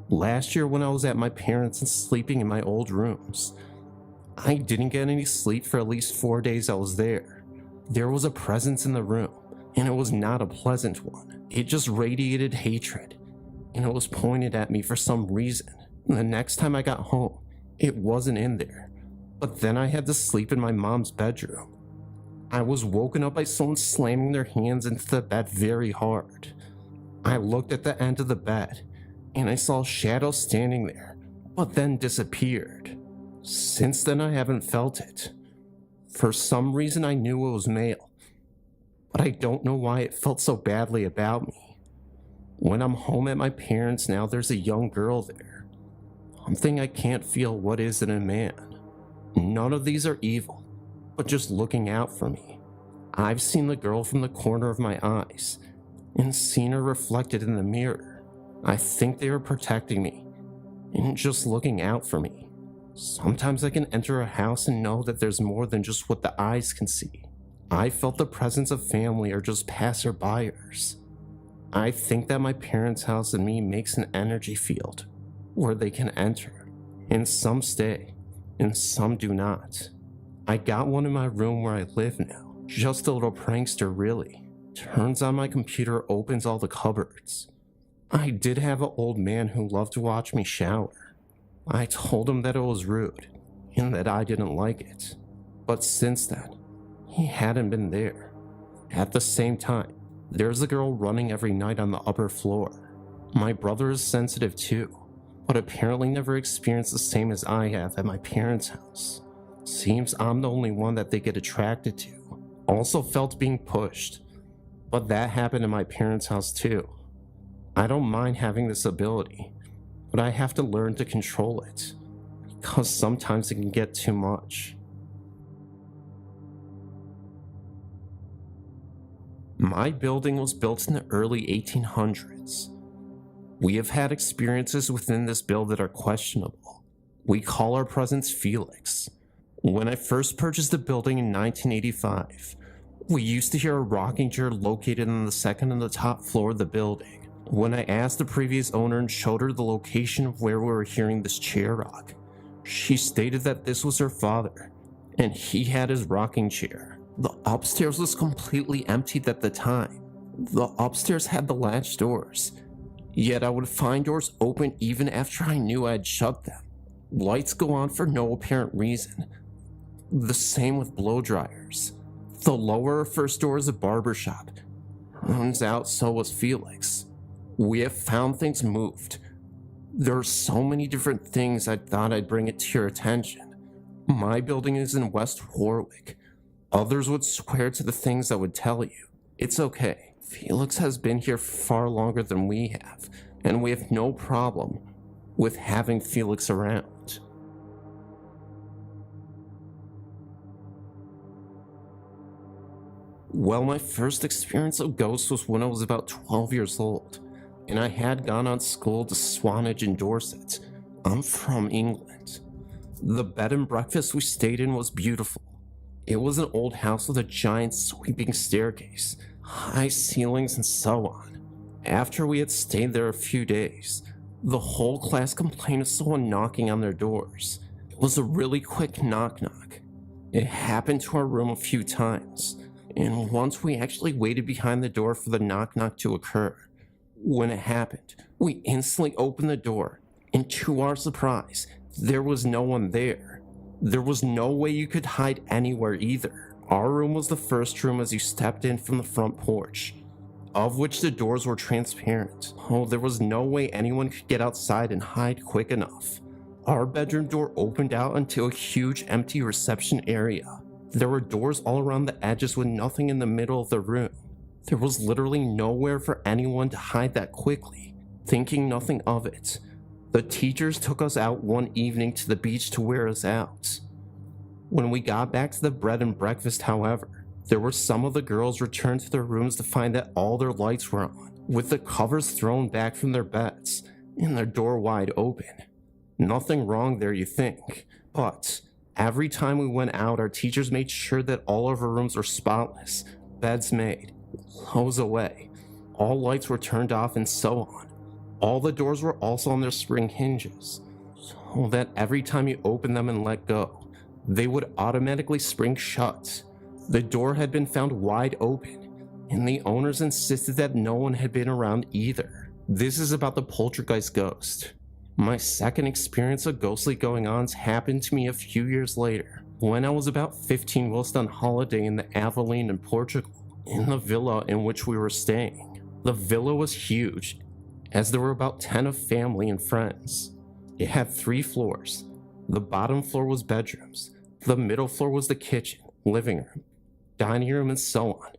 Last year when I was at my parents' and sleeping in my old rooms, I didn't get any sleep for at least 4 days I was there. There was a presence in the room, and it was not a pleasant one. It just radiated hatred, and it was pointed at me for some reason. The next time I got home, it wasn't in there, but then I had to sleep in my mom's bedroom. I was woken up by someone slamming their hands into the bed very hard. I looked at the end of the bed, and I saw a shadow standing there, but then disappeared. Since then, I haven't felt it. For some reason, I knew it was male, but I don't know why it felt so badly about me. When I'm home at my parents' now, there's a young girl there. Something I can't feel what is in a man. None of these are evil, but just looking out for me. I've seen the girl from the corner of my eyes, and seen her reflected in the mirror. I think they are protecting me, and just looking out for me. Sometimes I can enter a house and know that there's more than just what the eyes can see. I felt the presence of family or just passerbyers. I think that my parents' house and me makes an energy field where they can enter, and some stay, and some do not. I got one in my room where I live now. Just a little prankster, really. Turns on my computer, opens all the cupboards. I did have an old man who loved to watch me shower. I told him that it was rude, and that I didn't like it. But since then, he hadn't been there. At the same time, there's a girl running every night on the upper floor. My brother is sensitive too, but apparently never experienced the same as I have at my parents' house. Seems I'm the only one that they get attracted to. Also felt being pushed, but that happened in my parents' house too. I don't mind having this ability, but I have to learn to control it, because sometimes it can get too much. My building was built in the early 1800s. We have had experiences within this build that are questionable. We call our presence Felix. When I first purchased the building in 1985, we used to hear a rocking chair located on the second and the top floor of the building. When I asked the previous owner and showed her the location of where we were hearing this chair rock, she stated that this was her father, and he had his rocking chair. The upstairs was completely emptied at the time. The upstairs had the latch doors, yet I would find doors open even after I knew I had shut them. Lights go on for no apparent reason. The same with blow dryers. The lower first door is a barbershop. Turns out so was Felix. We have found things moved. There are so many different things I thought I'd bring it to your attention. My building is in West Warwick. Others would swear to the things I would tell you. It's okay. Felix has been here far longer than we have, and we have no problem with having Felix around. Well, my first experience of ghosts was when I was about 12 years old, and I had gone on school to Swanage in Dorset. I'm from England. The bed and breakfast we stayed in was beautiful. It was an old house with a giant sweeping staircase, high ceilings, and so on. After we had stayed there a few days, the whole class complained of someone knocking on their doors. It was a really quick knock-knock. It happened to our room a few times, and once we actually waited behind the door for the knock-knock to occur. When it happened, we instantly opened the door, and to our surprise, there was no one there. There was no way you could hide anywhere either. Our room was the first room as you stepped in from the front porch, of which the doors were transparent. Oh, there was no way anyone could get outside and hide quick enough. Our bedroom door opened out into a huge empty reception area. There were doors all around the edges with nothing in the middle of the room. There was literally nowhere for anyone to hide that quickly. Thinking nothing of it, the teachers took us out one evening to the beach to wear us out. When we got back to the bread and breakfast, however, there were some of the girls returned to their rooms to find that all their lights were on, with the covers thrown back from their beds, and their door wide open. Nothing wrong there, you think, but every time we went out, our teachers made sure that all of our rooms were spotless, beds made, clothes away, all lights were turned off, and so on. All the doors were also on their spring hinges, so that every time you opened them and let go, they would automatically spring shut. The door had been found wide open, and the owners insisted that no one had been around either. This is about the poltergeist ghost. My second experience of ghostly going-ons happened to me a few years later, when I was about 15 whilst on holiday in the Aveline in Portugal, in the villa in which we were staying. The villa was huge, as there were about 10 of family and friends. It had 3 floors. The bottom floor was bedrooms. The middle floor was the kitchen, living room, dining room, and so on.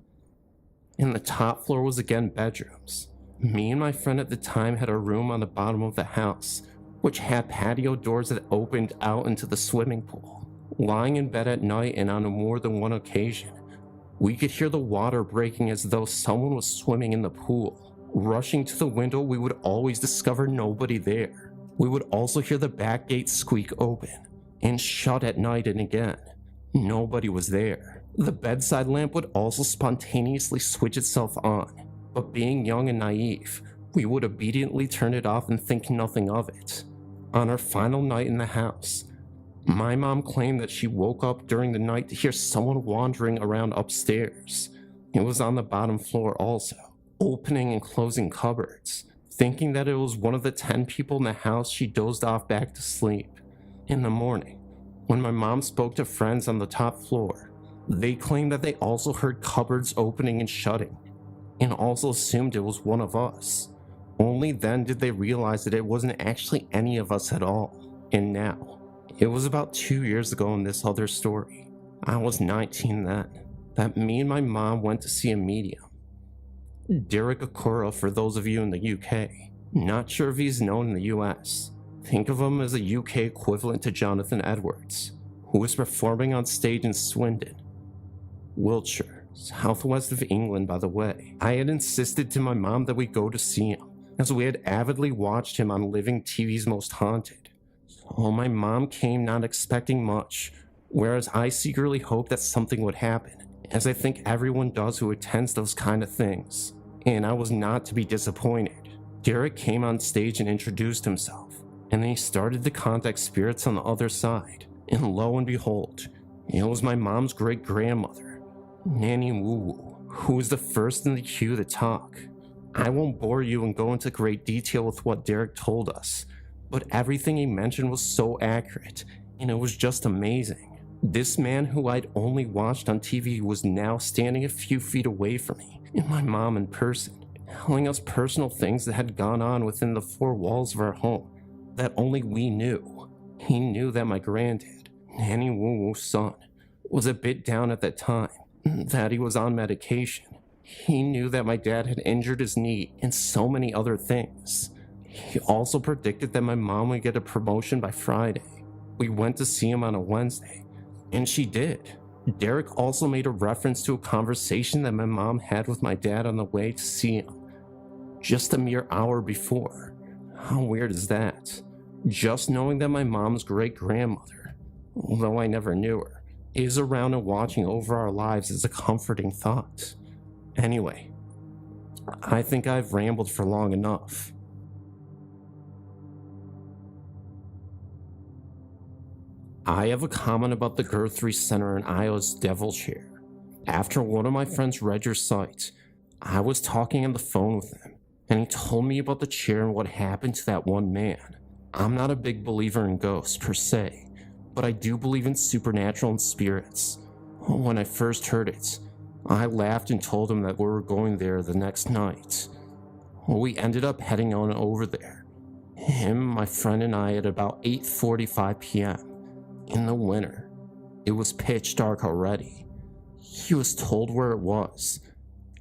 And the top floor was again bedrooms. Me and my friend at the time had a room on the bottom of the house, which had patio doors that opened out into the swimming pool. Lying in bed at night and on more than one occasion, we could hear the water breaking as though someone was swimming in the pool. Rushing to the window, we would always discover nobody there. We would also hear the back gate squeak open and shut at night, and again, nobody was there. The bedside lamp would also spontaneously switch itself on, but being young and naive, we would obediently turn it off and think nothing of it. On our final night in the house, my mom claimed that she woke up during the night to hear someone wandering around upstairs. It was on the bottom floor also, opening and closing cupboards. Thinking that it was one of the 10 people in the house, she dozed off back to sleep. In the morning, when my mom spoke to friends on the top floor, they claimed that they also heard cupboards opening and shutting, and also assumed it was one of us. Only then did they realize that it wasn't actually any of us at all. And now, it was about 2 years ago in this other story, I was 19 then, that me and my mom went to see a medium. Derek Akura, for those of you in the UK. Not sure if he's known in the US. Think of him as a UK equivalent to Jonathan Edwards, who was performing on stage in Swindon, Wiltshire, southwest of England, by the way. I had insisted to my mom that we go to see him, as we had avidly watched him on Living TV's Most Haunted. So my mom came not expecting much, whereas I secretly hoped that something would happen, as I think everyone does who attends those kind of things. And I was not to be disappointed. Derek came on stage and introduced himself, and then he started to contact spirits on the other side. And lo and behold, it was my mom's great-grandmother, Nanny Woo Woo, who was the first in the queue to talk. I won't bore you and go into great detail with what Derek told us, but everything he mentioned was so accurate, and it was just amazing. This man who I'd only watched on TV was now standing a few feet away from me, and my mom in person, telling us personal things that had gone on within the 4 walls of our home that only we knew. He knew that my granddad, Nanny Woo Woo's son, was a bit down at that time, that he was on medication. He knew that my dad had injured his knee and so many other things. He also predicted that my mom would get a promotion by Friday. We went to see him on a Wednesday, and she did. Derek also made a reference to a conversation that my mom had with my dad on the way to see him, just a mere hour before. How weird is that? Just knowing that my mom's great-grandmother, although I never knew her, is around and watching over our lives is a comforting thought. Anyway, I think I've rambled for long enough. I have a comment about the Guthrie Center in Iowa's Devil Chair. After one of my friends read your site, I was talking on the phone with him, and he told me about the chair and what happened to that one man. I'm not a big believer in ghosts per se, but I do believe in supernatural and spirits. When I first heard it, I laughed and told him that we were going there the next night. We ended up heading on over there, him, my friend, and I, at about 8:45 p.m. In the winter. It was pitch dark already. He was told where it was.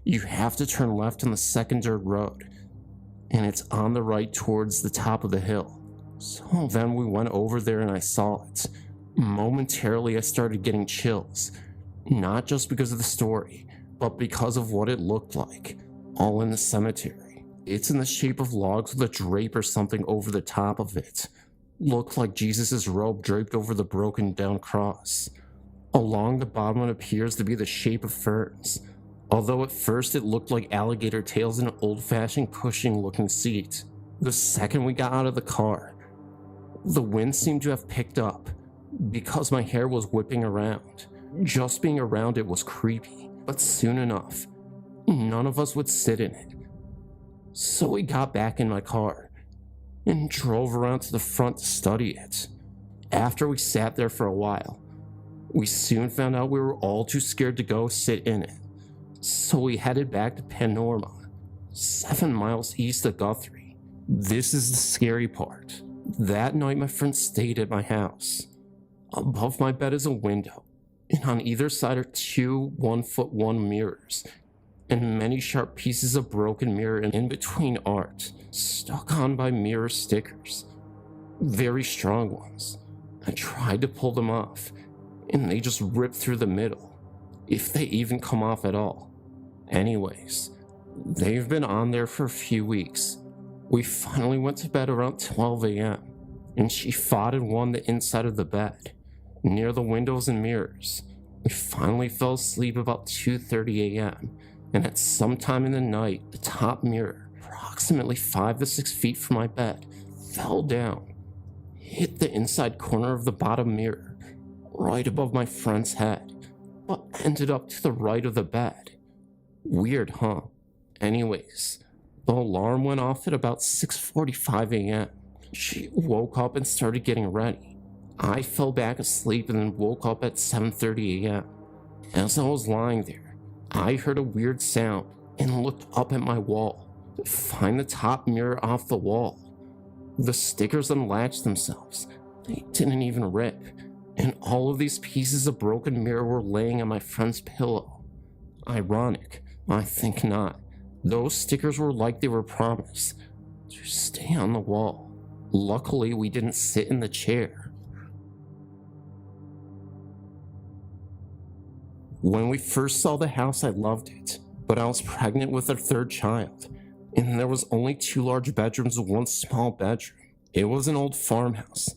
You have to turn left on the second dirt road, and it's on the right towards the top of the hill. So then we went over there and I saw it. Momentarily I started getting chills, not just because of the story, but because of what it looked like, all in the cemetery. It's in the shape of logs with a drape or something over the top of it. Looked like Jesus' robe draped over the broken down cross. Along the bottom it appears to be the shape of ferns, although at first it looked like alligator tails in an old-fashioned cushioning-looking seat. The second we got out of the car, the wind seemed to have picked up, because my hair was whipping around. Just being around it was creepy, but soon enough, none of us would sit in it. So we got back in my car and drove around to the front to study it. After we sat there for a while, we soon found out we were all too scared to go sit in it. So we headed back to Paranormal. 7 miles east of Guthrie. This is the scary part. That night my friend stayed at my house. Above my bed is a window, and on either side are 2 1-foot-1 mirrors, and many sharp pieces of broken mirror in between art, stuck on by mirror stickers. Very strong ones. I tried to pull them off, and they just ripped through the middle, if they even come off at all. Anyways, they've been on there for a few weeks. We finally went to bed around 12 a.m., and she fought and won the inside of the bed, near the windows and mirrors. We finally fell asleep about 2:30 a.m., and at some time in the night, the top mirror, approximately 5 to 6 feet from my bed, fell down, hit the inside corner of the bottom mirror, right above my friend's head, but ended up to the right of the bed. Weird, huh? Anyways, the alarm went off at about 6:45 a.m. She woke up and started getting ready. I fell back asleep and then woke up at 7:30 a.m. As I was lying there, I heard a weird sound and looked up at my wall to find the top mirror off the wall. The stickers unlatched themselves. They didn't even rip, and all of these pieces of broken mirror were laying on my friend's pillow. Ironic, I think not. Those stickers were like they were promised to stay on the wall. Luckily, we didn't sit in the chair. When we first saw the house, I loved it, but I was pregnant with our 3rd child, and there was only 2 large bedrooms and 1 small bedroom. It was an old farmhouse,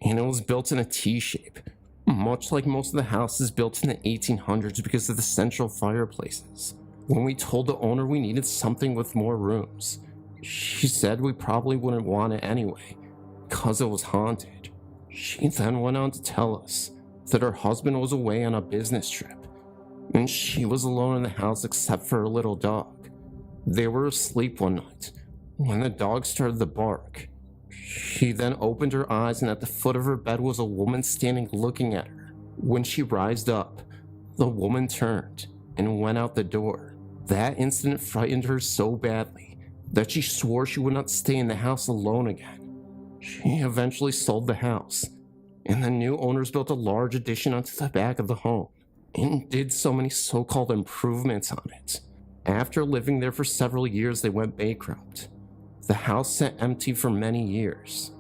and it was built in a T-shape, much like most of the houses built in the 1800s because of the central fireplaces. When we told the owner we needed something with more rooms, she said we probably wouldn't want it anyway, because it was haunted. She then went on to tell us that her husband was away on a business trip, and she was alone in the house except for her little dog. They were asleep one night when the dog started to bark. She then opened her eyes, and at the foot of her bed was a woman standing looking at her. When she rised up, the woman turned and went out the door. That incident frightened her so badly that she swore she would not stay in the house alone again. She eventually sold the house, and the new owners built a large addition onto the back of the home and did so many so-called improvements on it. After living there for several years, they went bankrupt. The house sat empty for many years.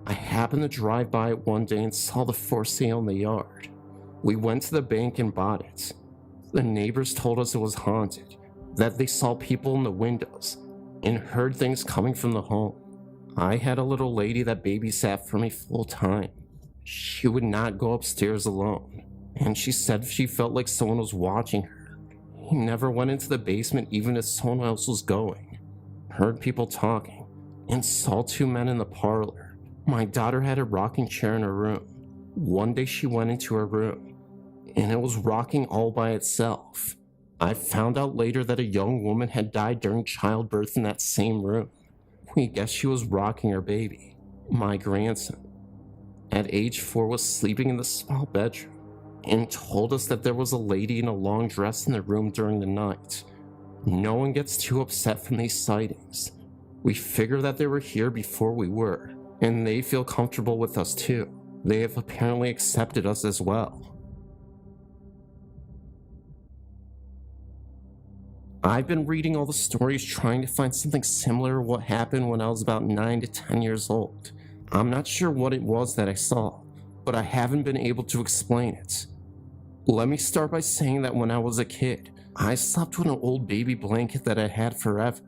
I happened to drive by it one day and saw the for sale in the yard. We went to the bank and bought it. The neighbors told us it was haunted, that they saw people in the windows and heard things coming from the home. I had a little lady that babysat for me full time. She would not go upstairs alone, and she said she felt like someone was watching her. He never went into the basement even if someone else was going. Heard people talking, and saw 2 men in the parlor. My daughter had a rocking chair in her room. One day she went into her room, and it was rocking all by itself. I found out later that a young woman had died during childbirth in that same room. We guessed she was rocking her baby. My grandson, at age 4, was sleeping in the small bedroom and told us that there was a lady in a long dress in the room during the night. No one gets too upset from these sightings. We figure that they were here before we were, and they feel comfortable with us too. They have apparently accepted us as well. I've been reading all the stories trying to find something similar to what happened when I was about 9 to 10 years old. I'm not sure what it was that I saw, but I haven't been able to explain it. Let me start by saying that when I was a kid, I slept with an old baby blanket that I had forever.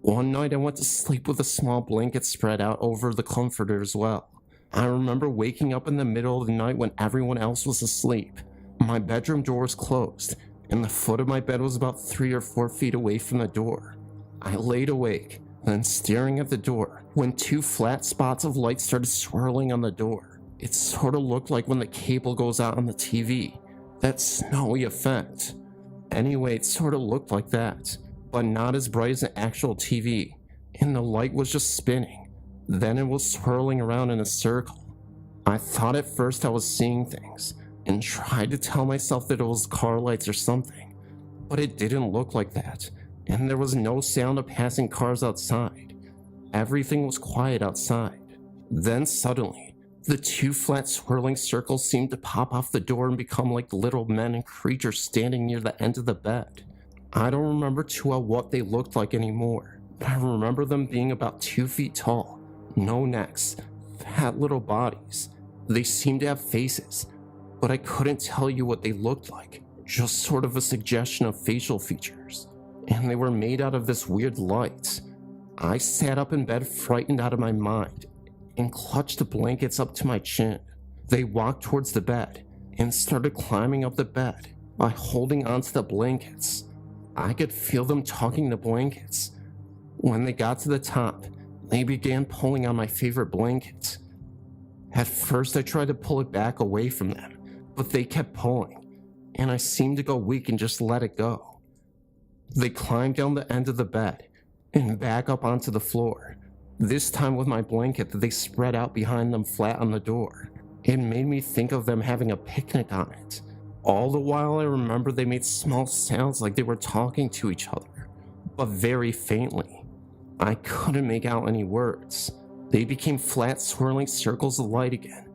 One night I went to sleep with a small blanket spread out over the comforter as well. I remember waking up in the middle of the night when everyone else was asleep. My bedroom door was closed, and the foot of my bed was about 3 or 4 feet away from the door. I laid awake, then staring at the door, when 2 flat spots of light started swirling on the door. It sort of looked like when the cable goes out on the TV, that snowy effect. Anyway, it sort of looked like that, but not as bright as an actual TV, and the light was just spinning. Then it was swirling around in a circle. I thought at first I was seeing things, and tried to tell myself that it was car lights or something, but it didn't look like that. and there was no sound of passing cars outside. Everything was quiet outside. Then suddenly, the two flat swirling circles seemed to pop off the door and become like little men and creatures standing near the end of the bed. I don't remember too well what they looked like anymore, but I remember them being about 2 feet tall, no necks, fat little bodies. They seemed to have faces, but I couldn't tell you what they looked like, just sort of a suggestion of facial features. And they were made out of this weird light. I sat up in bed frightened out of my mind and clutched the blankets up to my chin. They walked towards the bed and started climbing up the bed by holding onto the blankets. I could feel them tugging the blankets. When they got to the top, they began pulling on my favorite blanket. At first I tried to pull it back away from them, but they kept pulling, and I seemed to go weak and just let it go. They climbed down the end of the bed and back up onto the floor, this time with my blanket that they spread out behind them flat on the door. It made me think of them having a picnic on it. All the while I remember they made small sounds like they were talking to each other, but very faintly. I couldn't make out any words. They became flat swirling circles of light again,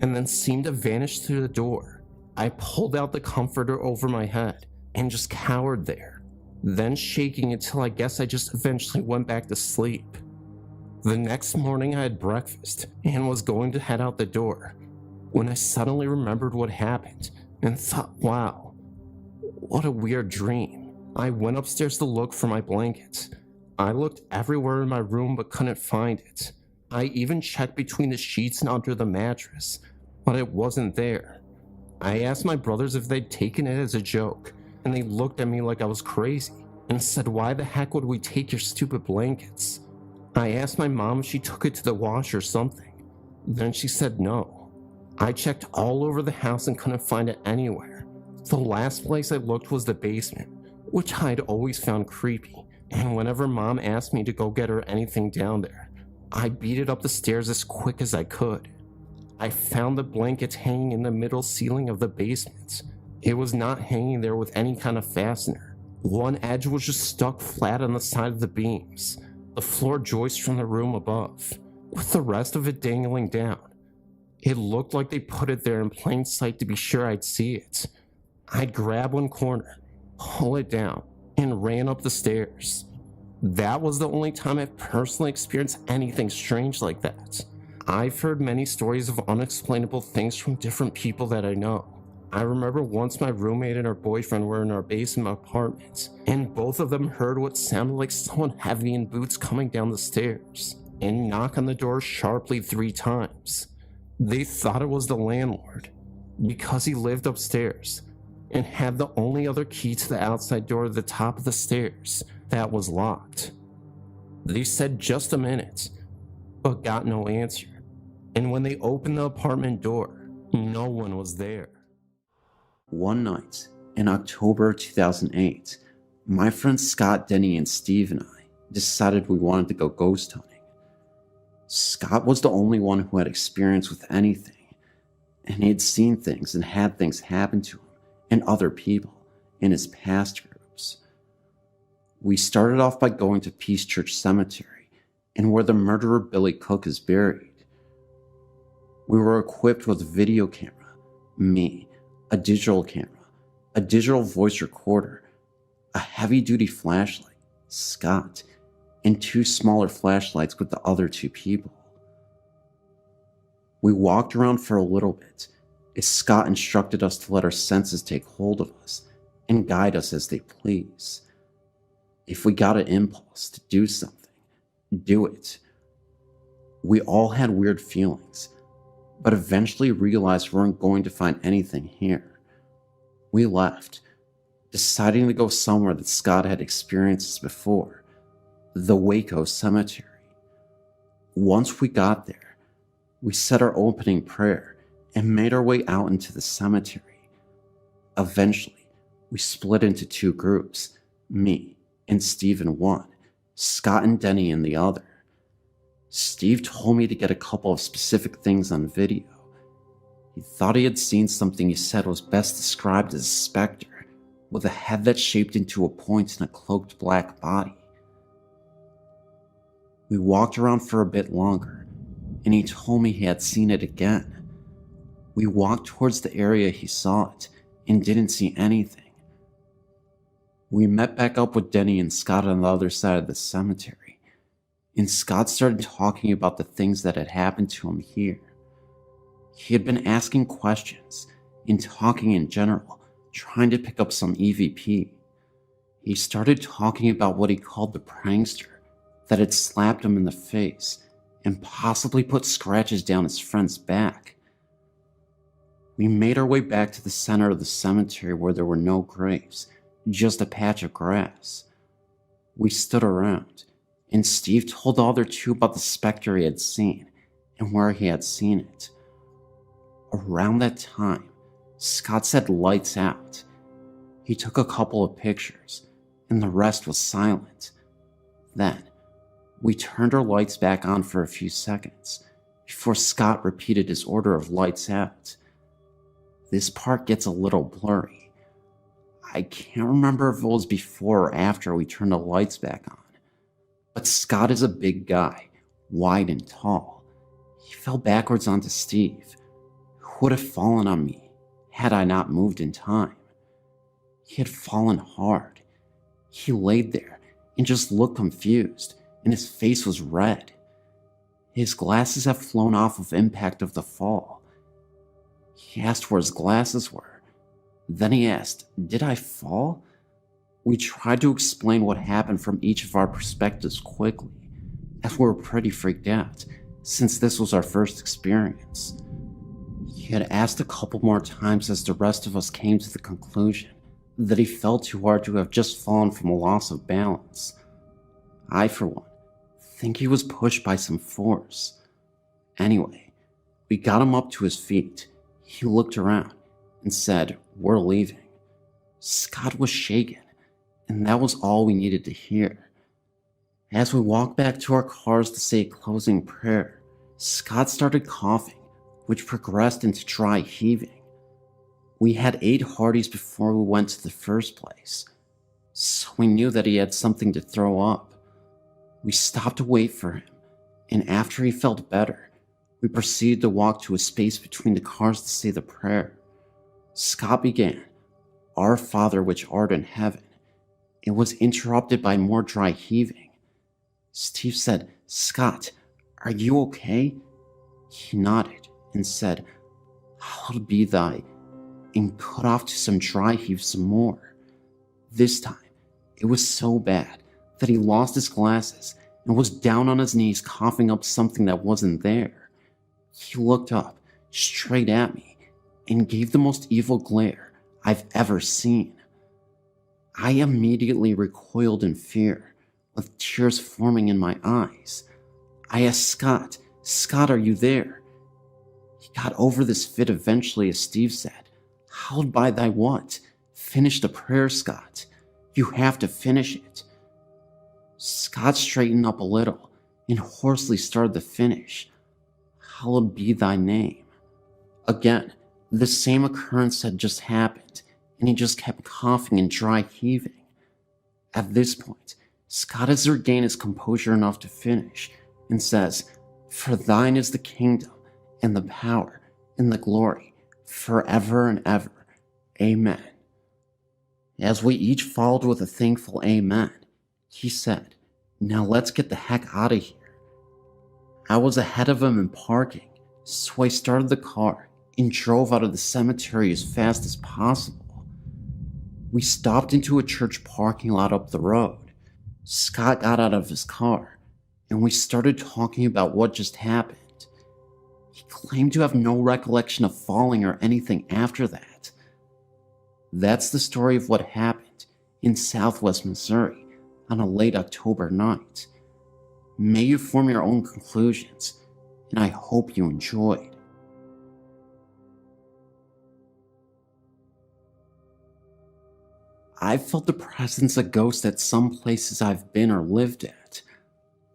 and then seemed to vanish through the door. I pulled out the comforter over my head and just cowered there, then shaking until I guess I just eventually went back to sleep. The next morning I had breakfast and was going to head out the door when I suddenly remembered what happened and thought, wow, what a weird dream. I went upstairs to look for my blanket. I looked everywhere in my room but couldn't find it. I even checked between the sheets and under the mattress, but it wasn't there. I asked my brothers if they'd taken it as a joke, and they looked at me like I was crazy and said, why the heck would we take your stupid blankets? I asked my mom if she took it to the wash or something. Then she said no. I checked all over the house and couldn't find it anywhere. The last place I looked was the basement, which I'd always found creepy, and whenever Mom asked me to go get her anything down there, I beat it up the stairs as quick as I could. I found the blanket hanging in the middle ceiling of the basement. It was not hanging there with any kind of fastener. One edge was just stuck flat on the side of the beams, the floor joist from the room above, with the rest of it dangling down. It looked like they put it there in plain sight to be sure I'd see it. I'd grab one corner, pull it down, and ran up the stairs. That was the only time I've personally experienced anything strange like that. I've heard many stories of unexplainable things from different people that I know. I remember once my roommate and her boyfriend were in our basement apartment, and both of them heard what sounded like someone heavy in boots coming down the stairs, and knock on the door sharply 3 times. They thought it was the landlord, because he lived upstairs, and had the only other key to the outside door at the top of the stairs that was locked. They said just a minute, but got no answer, and when they opened the apartment door, no one was there. One night, in October 2008, my friends Scott, Denny, and Steve and I decided we wanted to go ghost hunting. Scott was the only one who had experience with anything, and he had seen things and had things happen to him and other people in his past groups. We started off by going to Peace Church Cemetery and where the murderer Billy Cook is buried. We were equipped with a video camera, me, a digital camera, a digital voice recorder, a heavy-duty flashlight, Scott, and 2 smaller flashlights with the other 2 people. We walked around for a little bit as Scott instructed us to let our senses take hold of us and guide us as they please. If we got an impulse to do something, do it. We all had weird feelings, but eventually realized we weren't going to find anything here. We left, deciding to go somewhere that Scott had experienced before, the Waco Cemetery. Once we got there, we said our opening prayer and made our way out into the cemetery. Eventually, we split into 2 groups, me and Steve in one, Scott and Denny in the other. Steve told me to get a couple of specific things on video. He thought he had seen something he said was best described as a specter with a head that shaped into a point and a cloaked black body. We walked around for a bit longer, and he told me he had seen it again. We walked towards the area he saw it, and didn't see anything. We met back up with Denny and Scott on the other side of the cemetery, and Scott started talking about the things that had happened to him here. He had been asking questions and talking in general, trying to pick up some EVP. He started talking about what he called the prankster that had slapped him in the face and possibly put scratches down his friend's back. We made our way back to the center of the cemetery where there were no graves, just a patch of grass. We stood around, and Steve told the other two about the specter he had seen and where he had seen it. Around that time, Scott said lights out. He took a couple of pictures, and the rest was silent. Then, we turned our lights back on for a few seconds before Scott repeated his order of lights out. This part gets a little blurry. I can't remember if it was before or after we turned the lights back on, but Scott is a big guy, wide and tall. He fell backwards onto Steve, who would have fallen on me had I not moved in time. He had fallen hard. He laid there and just looked confused, and his face was red. His glasses had flown off of impact of the fall. He asked where his glasses were. Then he asked, "Did I fall?" We tried to explain what happened from each of our perspectives quickly, as we were pretty freaked out, since this was our first experience. He had asked a couple more times as the rest of us came to the conclusion that he fell too hard to have just fallen from a loss of balance. I, for one, think he was pushed by some force. Anyway, we got him up to his feet. He looked around and said, "We're leaving." Scott was shaken, and that was all we needed to hear. As we walked back to our cars to say a closing prayer, Scott started coughing, which progressed into dry heaving. We had 8 Hardee's before we went to the first place, so we knew that he had something to throw up. We stopped to wait for him, and after he felt better, we proceeded to walk to a space between the cars to say the prayer. Scott began, "Our Father which art in heaven." It was interrupted by more dry heaving. Steve said, "Scott, are you okay?" He nodded and said, "Hallowed be thy," and cut off to some dry heave some more. This time, it was so bad that he lost his glasses and was down on his knees coughing up something that wasn't there. He looked up, straight at me, and gave the most evil glare I've ever seen. I immediately recoiled in fear, with tears forming in my eyes. I asked Scott, "Scott, are you there?" He got over this fit eventually as Steve said, "Hallowed by thy what? Finish the prayer, Scott. You have to finish it." Scott straightened up a little and hoarsely started the finish. "Hallowed be thy name." Again, the same occurrence had just happened, and he just kept coughing and dry heaving. At this point, Scott has regained his composure enough to finish, and says, "For thine is the kingdom, and the power, and the glory, forever and ever. Amen." As we each followed with a thankful amen, he said, "Now let's get the heck out of here." I was ahead of him in parking, so I started the car and drove out of the cemetery as fast as possible. We stopped into a church parking lot up the road. Scott got out of his car, and we started talking about what just happened. He claimed to have no recollection of falling or anything after that. That's the story of what happened in Southwest Missouri on a late October night. May you form your own conclusions, and I hope you enjoyed. I've felt the presence of ghosts at some places I've been or lived at.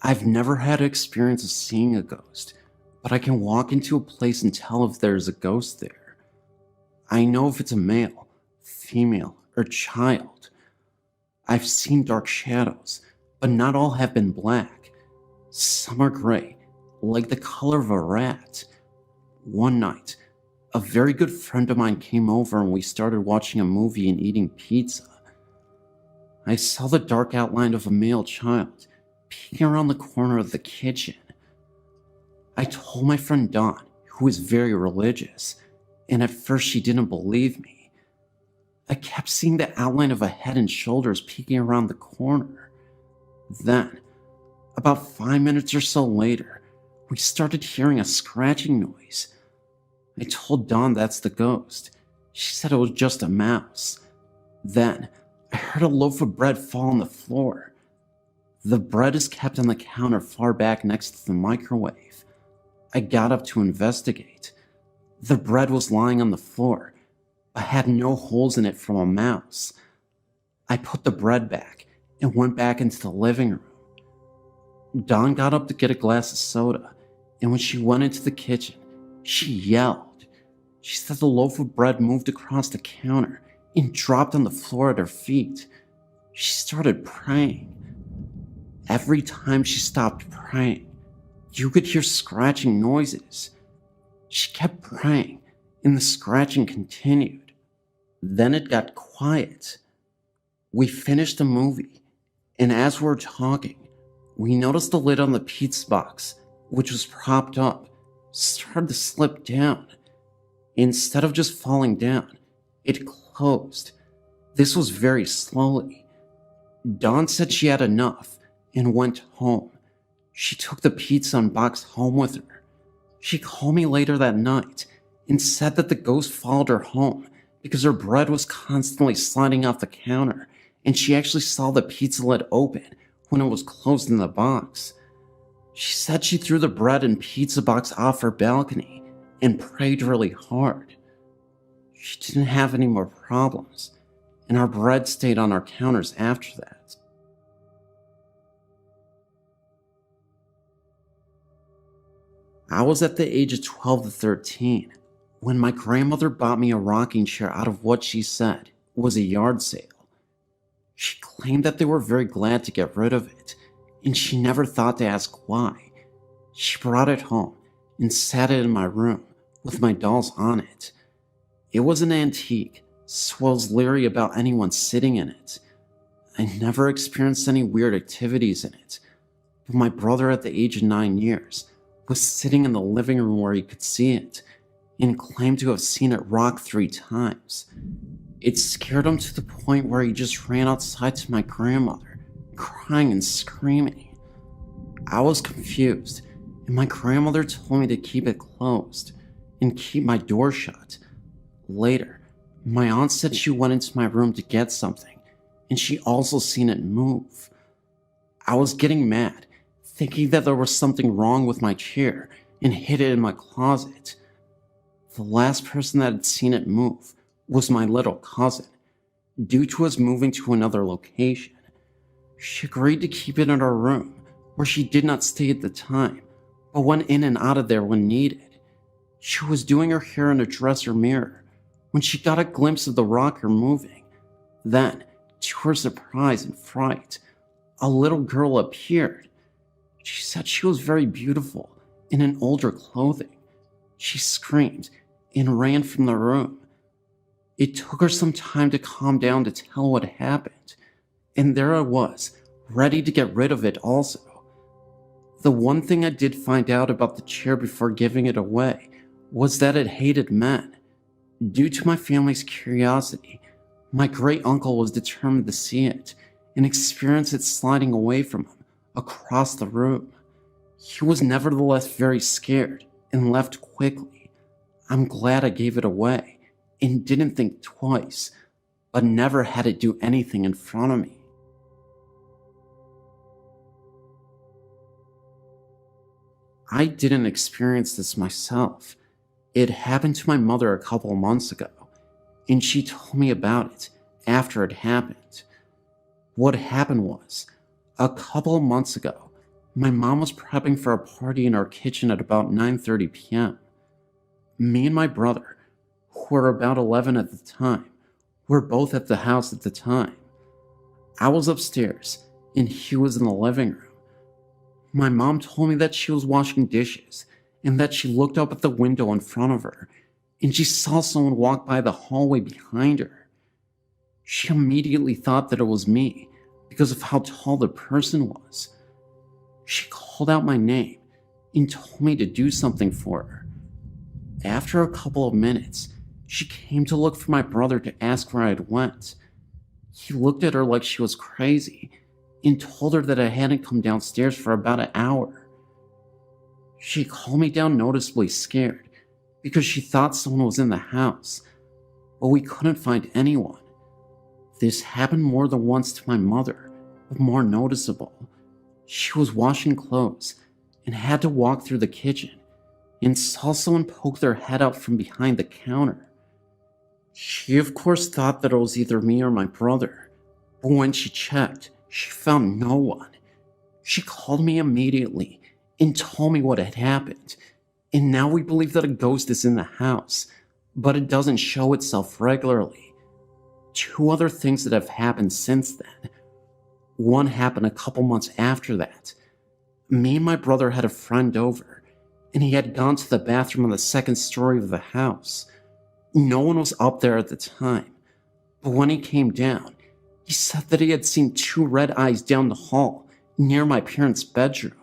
I've never had an experience of seeing a ghost, but I can walk into a place and tell if there's a ghost there. I know if it's a male, female, or child. I've seen dark shadows, but not all have been black. Some are gray, like the color of a rat. One night, a very good friend of mine came over and we started watching a movie and eating pizza. I saw the dark outline of a male child peeking around the corner of the kitchen. I told my friend Dawn, who is very religious, and at first she didn't believe me. I kept seeing the outline of a head and shoulders peeking around the corner. Then, about 5 minutes or so later, we started hearing a scratching noise. I told Dawn that's the ghost. She said it was just a mouse. Then, I heard a loaf of bread fall on the floor. The bread is kept on the counter far back next to the microwave. I got up to investigate. The bread was lying on the floor, but had no holes in it from a mouse. I put the bread back and went back into the living room. Dawn got up to get a glass of soda, and when she went into the kitchen, she yelled. She said the loaf of bread moved across the counter and dropped on the floor at her feet. She started praying. Every time she stopped praying, you could hear scratching noises. She kept praying, and the scratching continued. Then it got quiet. We finished the movie, and as we were talking, we noticed the lid on the pizza box, which was propped up, started to slip down. Instead of just falling down, it closed. This was very slowly. Dawn said she had enough and went home. She took the pizza and box home with her. She called me later that night and said that the ghost followed her home because her bread was constantly sliding off the counter, and she actually saw the pizza lid open when it was closed in the box. She said she threw the bread and pizza box off her balcony and prayed really hard. She didn't have any more problems, and our bread stayed on our counters after that. I was at the age of 12 to 13 when my grandmother bought me a rocking chair out of what she said was a yard sale. She claimed that they were very glad to get rid of it, and she never thought to ask why. She brought it home and sat it in my room with my dolls on it. It was an antique, so I was leery about anyone sitting in it. I never experienced any weird activities in it, but my brother at the age of 9 years was sitting in the living room where he could see it and claimed to have seen it rock 3 times. It scared him to the point where he just ran outside to my grandmother, crying and screaming. I was confused, and my grandmother told me to keep it closed and keep my door shut. Later, my aunt said she went into my room to get something, and she also seen it move. I was getting mad, thinking that there was something wrong with my chair, and hid it in my closet. The last person that had seen it move was my little cousin, due to us moving to another location. She agreed to keep it in her room, where she did not stay at the time, but went in and out of there when needed. She was doing her hair in a dresser mirror when she got a glimpse of the rocker moving. Then, to her surprise and fright, a little girl appeared. She said she was very beautiful in an older clothing. She screamed and ran from the room. It took her some time to calm down to tell what happened, and there I was, ready to get rid of it also. The one thing I did find out about the chair before giving it away was that it hated men. Due to my family's curiosity, my great uncle was determined to see it and experience it sliding away from him across the room. He was nevertheless very scared and left quickly. I'm glad I gave it away and didn't think twice, but never had it do anything in front of me. I didn't experience this myself. It happened to my mother a couple months ago, and she told me about it after it happened. What happened was, a couple of months ago, my mom was prepping for a party in our kitchen at about 9:30 p.m. Me and my brother, who were about 11 at the time, were both at the house at the time. I was upstairs, and he was in the living room. My mom told me that she was washing dishes, and that she looked up at the window in front of her, and she saw someone walk by the hallway behind her. She immediately thought that it was me, because of how tall the person was. She called out my name, and told me to do something for her. After a couple of minutes, she came to look for my brother to ask where I had went. He looked at her like she was crazy, and told her that I hadn't come downstairs for about an hour. She calmed me down noticeably scared, because she thought someone was in the house, but we couldn't find anyone. This happened more than once to my mother, but more noticeable. She was washing clothes, and had to walk through the kitchen, and saw someone poke their head out from behind the counter. She of course thought that it was either me or my brother, but when she checked, she found no one. She called me immediately and told me what had happened, and now we believe that a ghost is in the house, but it doesn't show itself regularly. 2 other things that have happened since then. One happened a couple months after that. Me and my brother had a friend over, and he had gone to the bathroom on the 2nd story of the house. No one was up there at the time, but when he came down, he said that he had seen 2 red eyes down the hall near my parents' bedroom.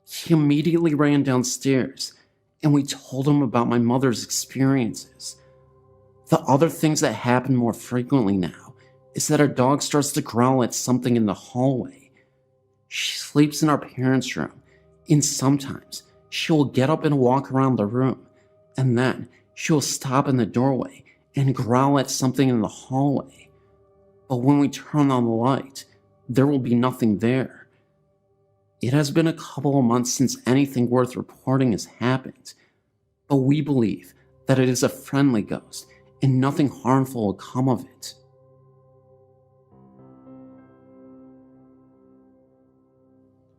He immediately ran downstairs, and we told him about my mother's experiences. The other things that happen more frequently now is that our dog starts to growl at something in the hallway. She sleeps in our parents' room, and sometimes she will get up and walk around the room, and then she will stop in the doorway and growl at something in the hallway. But when we turn on the light, there will be nothing there. It has been a couple of months since anything worth reporting has happened, but we believe that it is a friendly ghost and nothing harmful will come of it.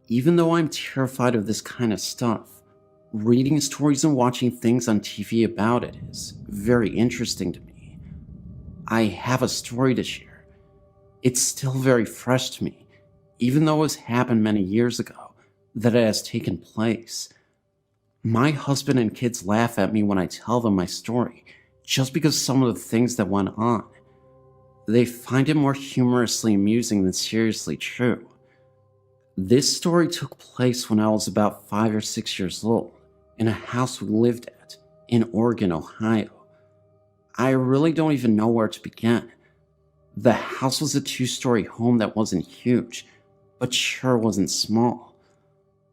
Even though I'm terrified of this kind of stuff, reading stories and watching things on TV about it is very interesting to me. I have a story to share. It's still very fresh to me, even though it has happened many years ago that it has taken place. My husband and kids laugh at me when I tell them my story, just because some of the things that went on. They find it more humorously amusing than seriously true. This story took place when I was about 5 or 6 years old, in a house we lived at, in Oregon, Ohio. I really don't even know where to begin. The house was a 2-story home that wasn't huge, but sure wasn't small.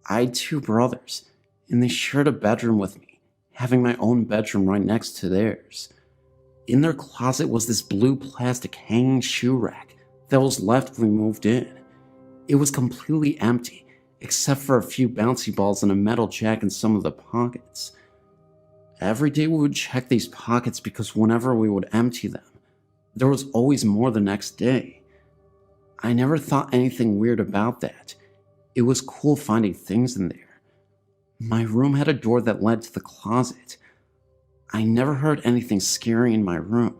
I had 2 brothers, and they shared a bedroom with me, having my own bedroom right next to theirs. In their closet was this blue plastic hanging shoe rack that was left when we moved in. It was completely empty, except for a few bouncy balls and a metal jack in some of the pockets. Every day we would check these pockets because whenever we would empty them, there was always more the next day. I never thought anything weird about that. It was cool finding things in there. My room had a door that led to the closet. I never heard anything scary in my room,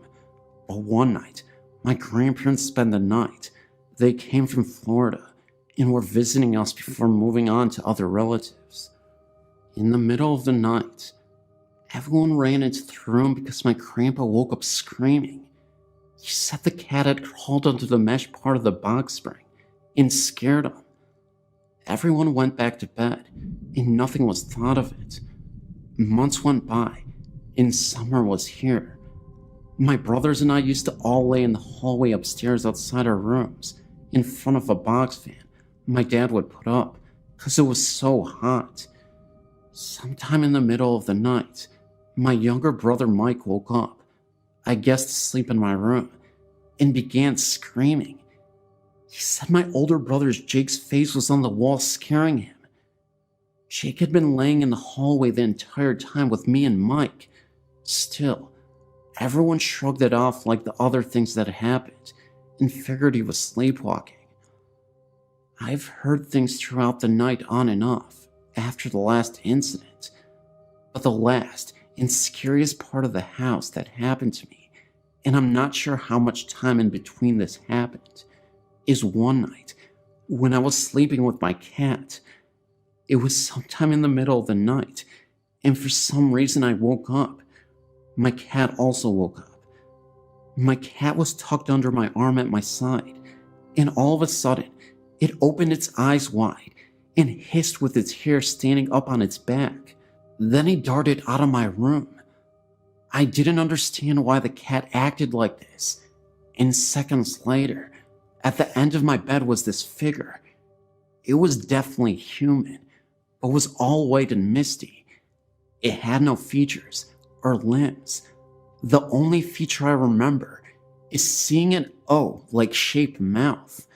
but one night, my grandparents spent the night. They came from Florida and were visiting us before moving on to other relatives. In the middle of the night, everyone ran into the room because my grandpa woke up screaming. He said the cat had crawled onto the mesh part of the box spring and scared him. Everyone went back to bed and nothing was thought of it. Months went by and summer was here. My brothers and I used to all lay in the hallway upstairs outside our rooms in front of a box fan my dad would put up because it was so hot. Sometime in the middle of the night, my younger brother Mike woke up, I guess to sleep in my room, and began screaming. He said my older brother's Jake's face was on the wall scaring him. Jake had been laying in the hallway the entire time with me and Mike. Still, everyone shrugged it off like the other things that had happened and figured he was sleepwalking. I've heard things throughout the night on and off after the last incident, but the last and scariest part of the house that happened to me and I'm not sure how much time in between this happened, is one night when I was sleeping with my cat. It was sometime in the middle of the night, and for some reason I woke up. My cat also woke up. My cat was tucked under my arm at my side, and all of a sudden, it opened its eyes wide and hissed with its hair standing up on its back. Then it darted out of my room. I didn't understand why the cat acted like this, and seconds later, at the end of my bed was this figure. It was definitely human, but was all white and misty. It had no features or limbs. The only feature I remember is seeing an O-like shaped mouth.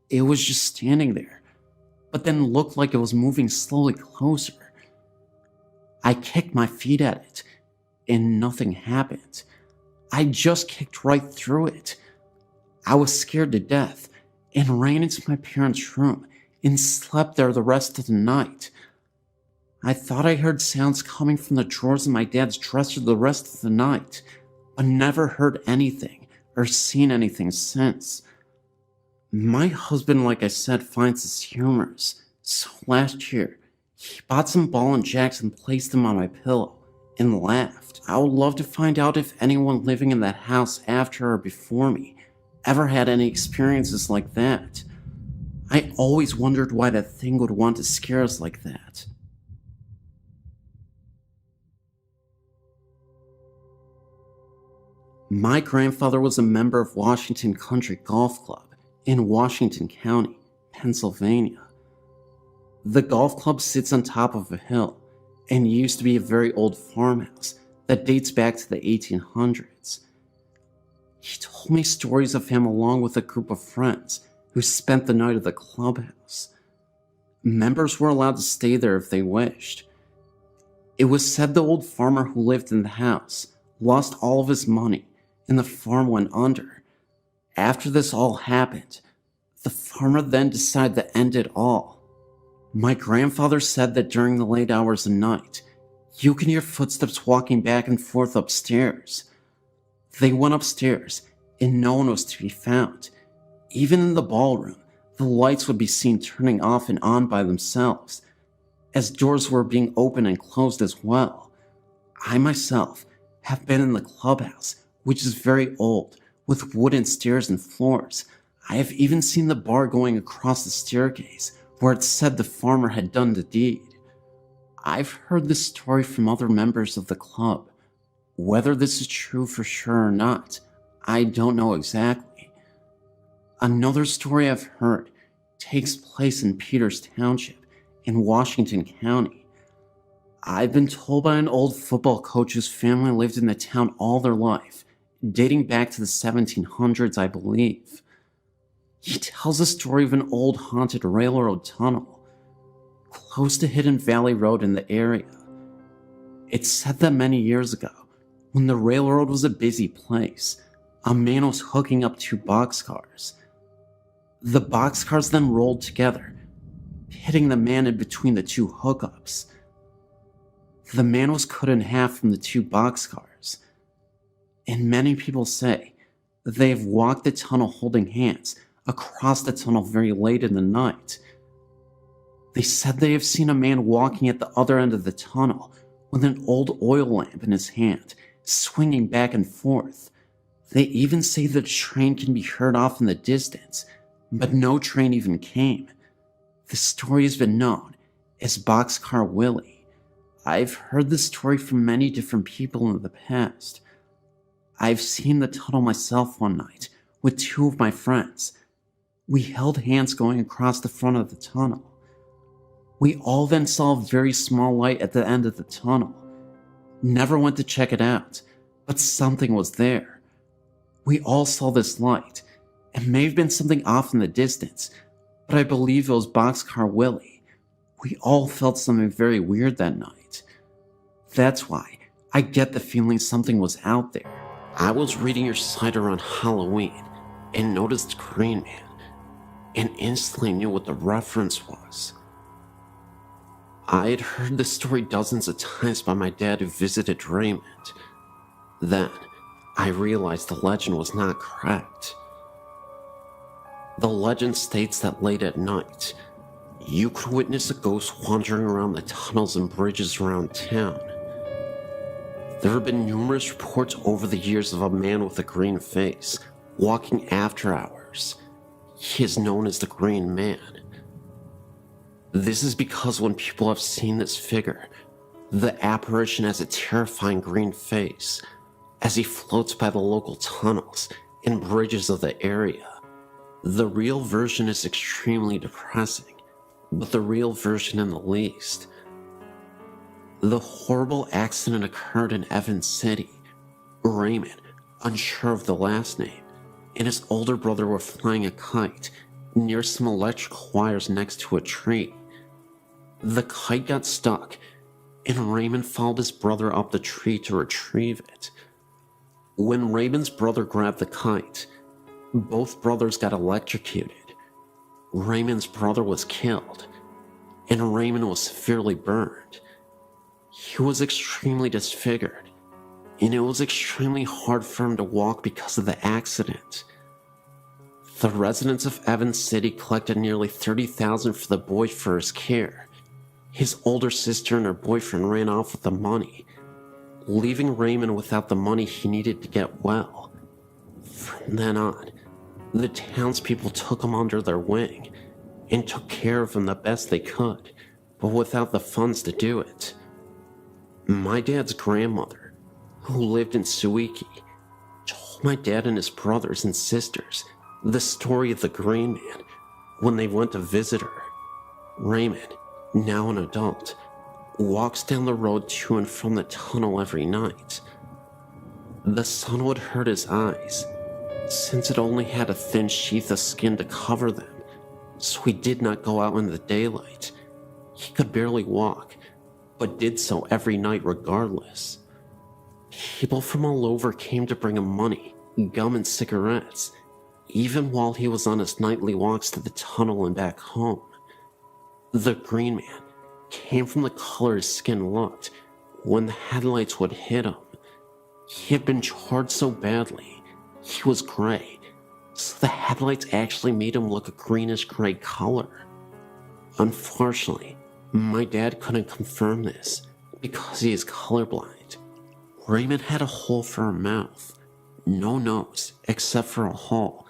It was just standing there, but then looked like it was moving slowly closer. I kicked my feet at it, and nothing happened. I just kicked right through it. I was scared to death and ran into my parents' room and slept there the rest of the night. I thought I heard sounds coming from the drawers in my dad's dresser the rest of the night, but never heard anything or seen anything since. My husband, like I said, finds this humorous, so last year, he bought some ball and jacks and placed them on my pillow and laughed. I would love to find out if anyone living in that house after or before me ever had any experiences like that. I always wondered why that thing would want to scare us like that. My grandfather was a member of Washington Country Golf Club in Washington County, Pennsylvania. The golf club sits on top of a hill and used to be a very old farmhouse that dates back to the 1800s. He told me stories of him along with a group of friends who spent the night at the clubhouse. Members were allowed to stay there if they wished. It was said the old farmer who lived in the house lost all of his money and the farm went under. After this all happened, the farmer then decided to end it all. My grandfather said that during the late hours of night, you can hear footsteps walking back and forth upstairs. They went upstairs, and no one was to be found. Even in the ballroom, the lights would be seen turning off and on by themselves, as doors were being opened and closed as well. I myself have been in the clubhouse, which is very old, with wooden stairs and floors. I have even seen the bar going across the staircase, where it said the farmer had done the deed. I've heard this story from other members of the club. Whether this is true for sure or not, I don't know exactly. Another story I've heard takes place in Peters Township in Washington County. I've been told by an old football coach whose family lived in the town all their life, dating back to the 1700s, I believe. He tells a story of an old haunted railroad tunnel close to Hidden Valley Road in the area. It's said that many years ago, when the railroad was a busy place, a man was hooking up two boxcars. The boxcars then rolled together, hitting the man in between the two hookups. The man was cut in half from the two boxcars, and many people say that they have walked the tunnel holding hands across the tunnel very late in the night. They said they have seen a man walking at the other end of the tunnel with an old oil lamp in his hand, swinging back and forth. They even say that a train can be heard off in the distance, but no train even came. The story has been known as Boxcar Willie. I've heard this story from many different people in the past. I've seen the tunnel myself one night with two of my friends. We held hands going across the front of the tunnel. We all then saw a very small light at the end of the tunnel. Never went to check it out, but something was there. We all saw this light. It may have been something off in the distance, but I believe it was Boxcar Willie. We all felt something very weird that night. That's why I get the feeling something was out there. I was reading your site around Halloween and noticed Green Man, and instantly knew what the reference was. I had heard this story dozens of times by my dad who visited Raymond. Then, I realized the legend was not correct. The legend states that late at night, you could witness a ghost wandering around the tunnels and bridges around town. There have been numerous reports over the years of a man with a green face walking after hours. He is known as the Green Man. This is because when people have seen this figure, the apparition has a terrifying green face as he floats by the local tunnels and bridges of the area. The real version is extremely depressing, but the real version in the least. The horrible accident occurred in Evans City. Raymond, unsure of the last name, and his older brother were flying a kite near some electrical wires next to a tree. The kite got stuck, and Raymond followed his brother up the tree to retrieve it. When Raymond's brother grabbed the kite, both brothers got electrocuted. Raymond's brother was killed, and Raymond was severely burned. He was extremely disfigured, and it was extremely hard for him to walk because of the accident. The residents of Evans City collected nearly $30,000 for the boy for his care. His older sister and her boyfriend ran off with the money, leaving Raymond without the money he needed to get well. From then on, the townspeople took him under their wing and took care of him the best they could, but without the funds to do it. My dad's grandmother, who lived in Suiki, told my dad and his brothers and sisters the story of the Green Man when they went to visit her. Raymond, now an adult, walks down the road to and from the tunnel every night. The sun would hurt his eyes, since it only had a thin sheath of skin to cover them, so he did not go out in the daylight. He could barely walk, but did so every night regardless. People from all over came to bring him money, gum, and cigarettes, even while he was on his nightly walks to the tunnel and back home. The Green Man came from the color his skin looked when the headlights would hit him. He had been charred so badly, he was gray, so the headlights actually made him look a greenish-gray color. Unfortunately, my dad couldn't confirm this because he is colorblind. Raymond had a hole for a mouth, no nose except for a hole,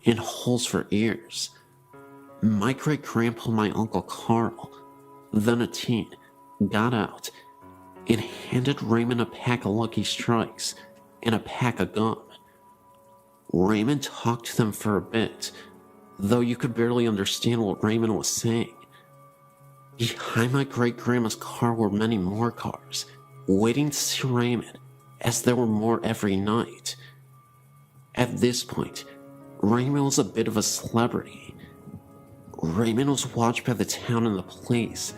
and holes for ears. My great-grandpa and my Uncle Carl, then a teen, got out and handed Raymond a pack of Lucky Strikes and a pack of gum. Raymond talked to them for a bit, though you could barely understand what Raymond was saying. Behind my great-grandma's car were many more cars, waiting to see Raymond, as there were more every night. At this point, Raymond was a bit of a celebrity. Raymond was watched by the town and the police,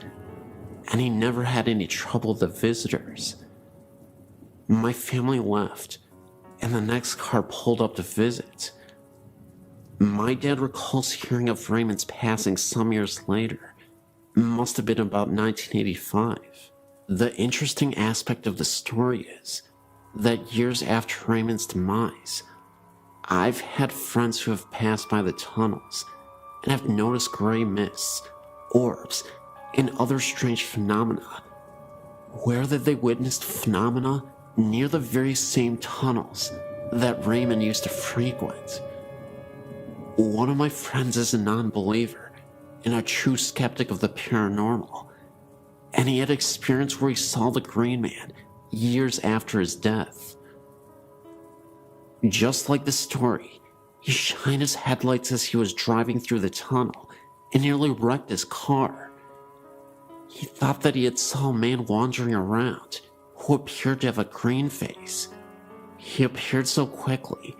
and he never had any trouble with the visitors. My family left, and the next car pulled up to visit. My dad recalls hearing of Raymond's passing some years later. Must have been about 1985. The interesting aspect of the story is that years after Raymond's demise, I've had friends who have passed by the tunnels and have noticed gray mists, orbs, and other strange phenomena. Where that they witnessed phenomena near the very same tunnels that Raymond used to frequent. One of my friends is a non-believer and a true skeptic of the paranormal, and he had experience where he saw the Green Man years after his death. Just like the story, he shined his headlights as he was driving through the tunnel and nearly wrecked his car. He thought that he had saw a man wandering around who appeared to have a green face. He appeared so quickly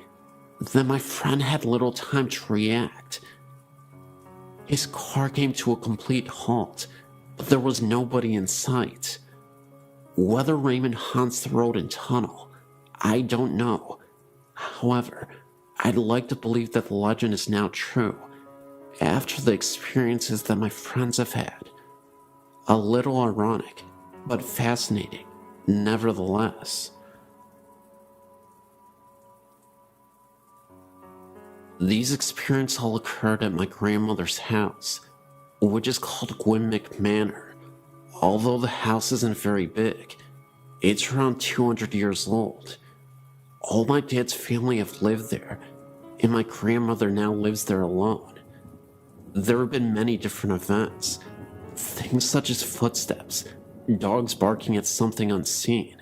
that my friend had little time to react. His car came to a complete halt, but there was nobody in sight. Whether Raymond haunts the road and tunnel, I don't know. However, I'd like to believe that the legend is now true, after the experiences that my friends have had. A little ironic, but fascinating, nevertheless. These experiences all occurred at my grandmother's house, which is called Gwynmick Manor. Although the house isn't very big, it's around 200 years old. All my dad's family have lived there, and my grandmother now lives there alone. There have been many different events, things such as footsteps, dogs barking at something unseen,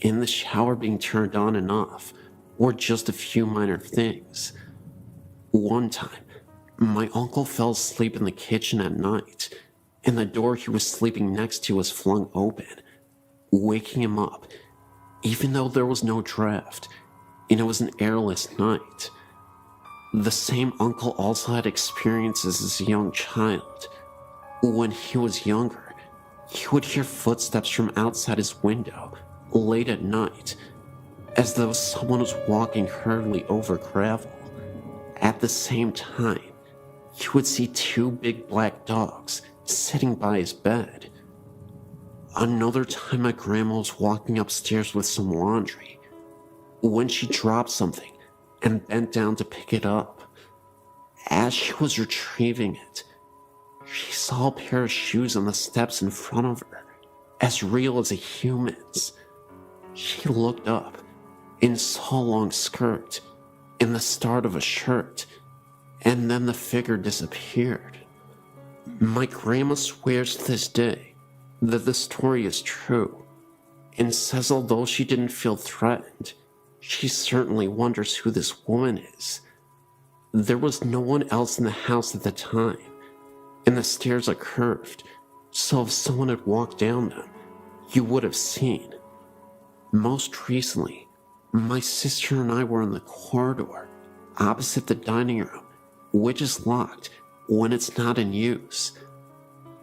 and the shower being turned on and off, or just a few minor things. One time, my uncle fell asleep in the kitchen at night, and the door he was sleeping next to was flung open, waking him up, even though there was no draft, and it was an airless night. The same uncle also had experiences as a young child. When he was younger, he would hear footsteps from outside his window late at night, as though someone was walking hurriedly over gravel. At the same time, he would see two big black dogs sitting by his bed. Another time, my grandma was walking upstairs with some laundry when she dropped something and bent down to pick it up. As she was retrieving it, she saw a pair of shoes on the steps in front of her, as real as a human's. She looked up and saw a long skirt and the start of a shirt, and then the figure disappeared. My grandma swears to this day that the story is true, and says although she didn't feel threatened, she certainly wonders who this woman is. There was no one else in the house at the time, and the stairs are curved, so if someone had walked down them, you would have seen. Most recently, my sister and I were in the corridor opposite the dining room, which is locked when it's not in use.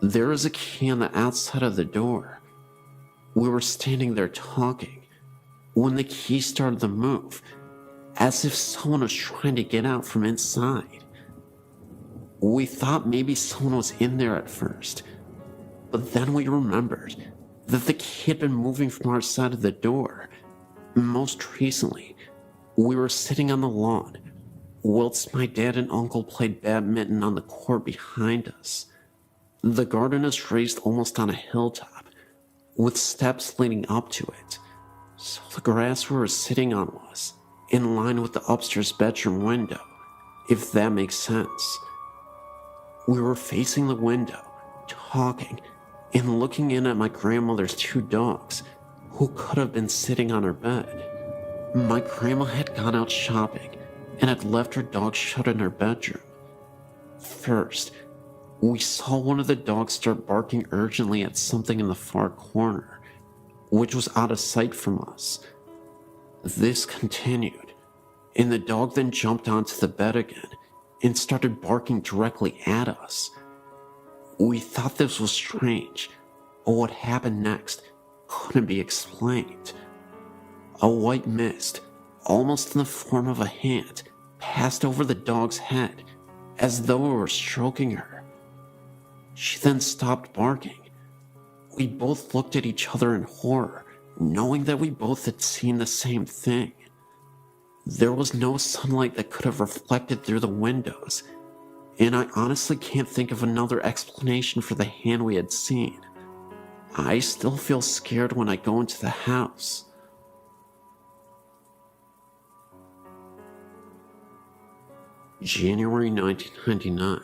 There is a key on the outside of the door. We were standing there talking when the key started to move, as if someone was trying to get out from inside. We thought maybe someone was in there at first, but then we remembered that the key had been moving from our side of the door. Most recently, we were sitting on the lawn whilst my dad and uncle played badminton on the court behind us. The garden is raised almost on a hilltop, with steps leading up to it, so the grass we were sitting on was in line with the upstairs bedroom window, if that makes sense. We were facing the window, talking, and looking in at my grandmother's two dogs, who could have been sitting on her bed. My grandma had gone out shopping and had left her dog shut in her bedroom. First, we saw one of the dogs start barking urgently at something in the far corner, which was out of sight from us. This continued, and the dog then jumped onto the bed again and started barking directly at us. We thought this was strange, but what happened next couldn't be explained. A white mist, almost in the form of a hand, passed over the dog's head, as though it were stroking her. She then stopped barking. We both looked at each other in horror, knowing that we both had seen the same thing. There was no sunlight that could have reflected through the windows, and I honestly can't think of another explanation for the hand we had seen. I still feel scared when I go into the house. January 1999.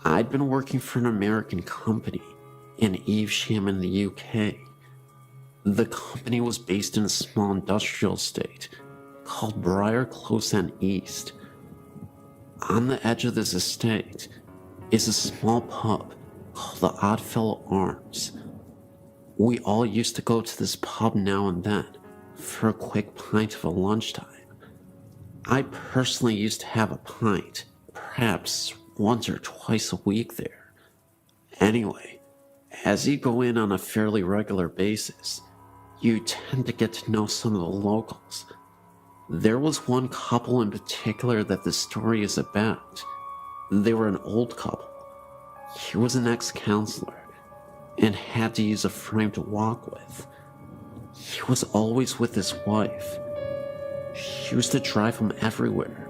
I'd been working for an American company in Evesham in the UK. The company was based in a small industrial estate called Briar Close End East. On the edge of this estate is a small pub called the Oddfellow Arms. We all used to go to this pub now and then for a quick pint of a lunchtime. I personally used to have a pint, perhaps once or twice a week there. Anyway, as you go in on a fairly regular basis, you tend to get to know some of the locals. There was one couple in particular that the story is about. They were an old couple. He was an ex-counselor and had to use a frame to walk with. He was always with his wife. She used to drive him everywhere.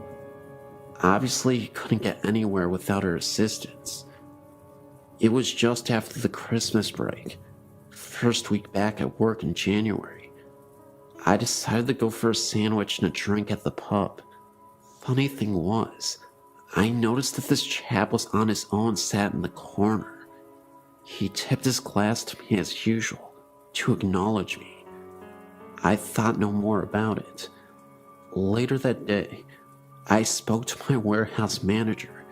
Obviously, he couldn't get anywhere without her assistance. It was just after the Christmas break, first week back at work in January. I decided to go for a sandwich and a drink at the pub. Funny thing was, I noticed that this chap was on his own, sat in the corner. He tipped his glass to me as usual, to acknowledge me. I thought no more about it. Later that day, I spoke to my warehouse manager.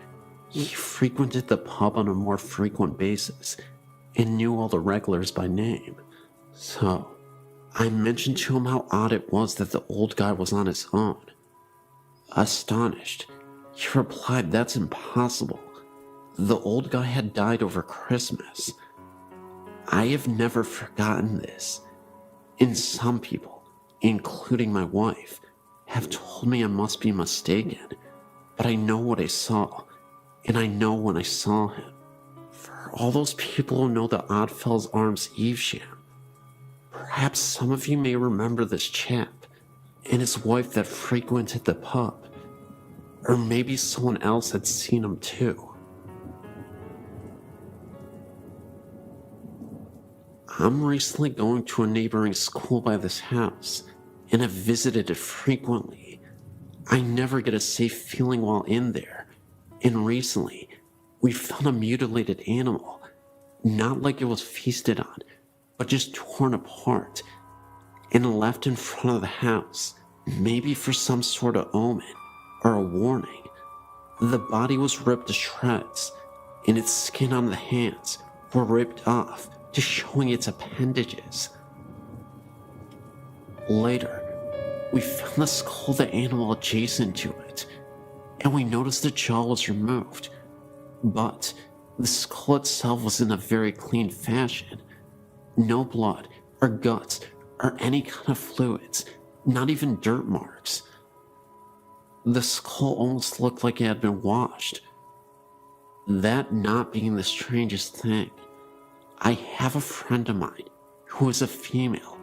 He frequented the pub on a more frequent basis and knew all the regulars by name. So, I mentioned to him how odd it was that the old guy was on his own. Astonished, he replied, "That's impossible. The old guy had died over Christmas." I have never forgotten this, and some people, including my wife, have told me I must be mistaken, but I know what I saw, and I know when I saw him. For all those people who know the Oddfellows Arms Evesham, perhaps some of you may remember this chap and his wife that frequented the pub, or maybe someone else had seen him too. I'm recently going to a neighboring school by this house, and have visited it frequently. I never get a safe feeling while in there, and recently, we found a mutilated animal, not like it was feasted on, but just torn apart, and left in front of the house, maybe for some sort of omen, or a warning. The body was ripped to shreds, and its skin on the hands were ripped off, just showing its appendages. Later, we found the skull of the animal adjacent to it, and we noticed the jaw was removed, but the skull itself was in a very clean fashion. No blood, or guts, or any kind of fluids, not even dirt marks. The skull almost looked like it had been washed. That not being the strangest thing, I have a friend of mine who is a female,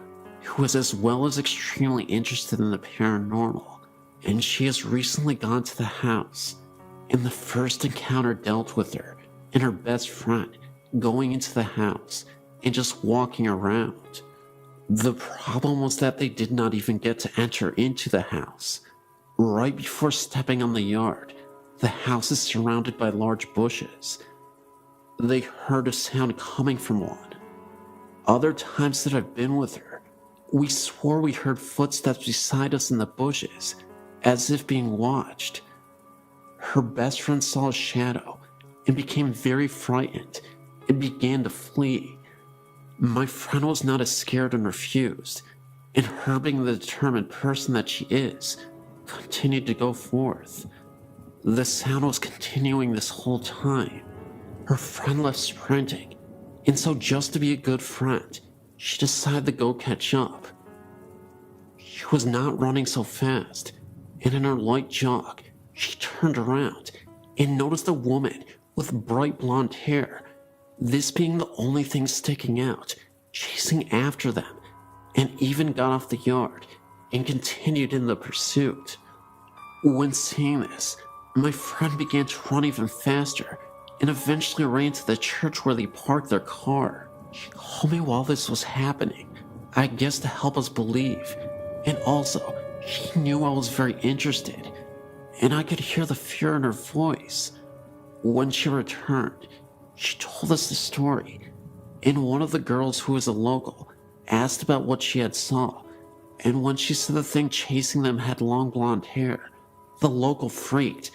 who is as well as extremely interested in the paranormal, and she has recently gone to the house, and the first encounter dealt with her and her best friend going into the house and just walking around. The problem was that they did not even get to enter into the house. Right before stepping on the yard, the house is surrounded by large bushes. They heard a sound coming from one. Other times that I've been with her, we swore we heard footsteps beside us in the bushes, as if being watched. Her best friend saw a shadow and became very frightened and began to flee. My friend was not as scared and refused, and her being the determined person that she is, continued to go forth. The sound was continuing this whole time. Her friend left sprinting, and so just to be a good friend, she decided to go catch up. She was not running so fast, and in her light jog, she turned around and noticed a woman with bright blonde hair, this being the only thing sticking out, chasing after them, and even got off the yard and continued in the pursuit. When seeing this, my friend began to run even faster and eventually ran to the church where they parked their car. She called me while this was happening, I guess to help us believe, and also she knew I was very interested, and I could hear the fear in her voice. When she returned, she told us the story, and one of the girls who was a local asked about what she had saw, and when she said the thing chasing them had long blonde hair, the local freaked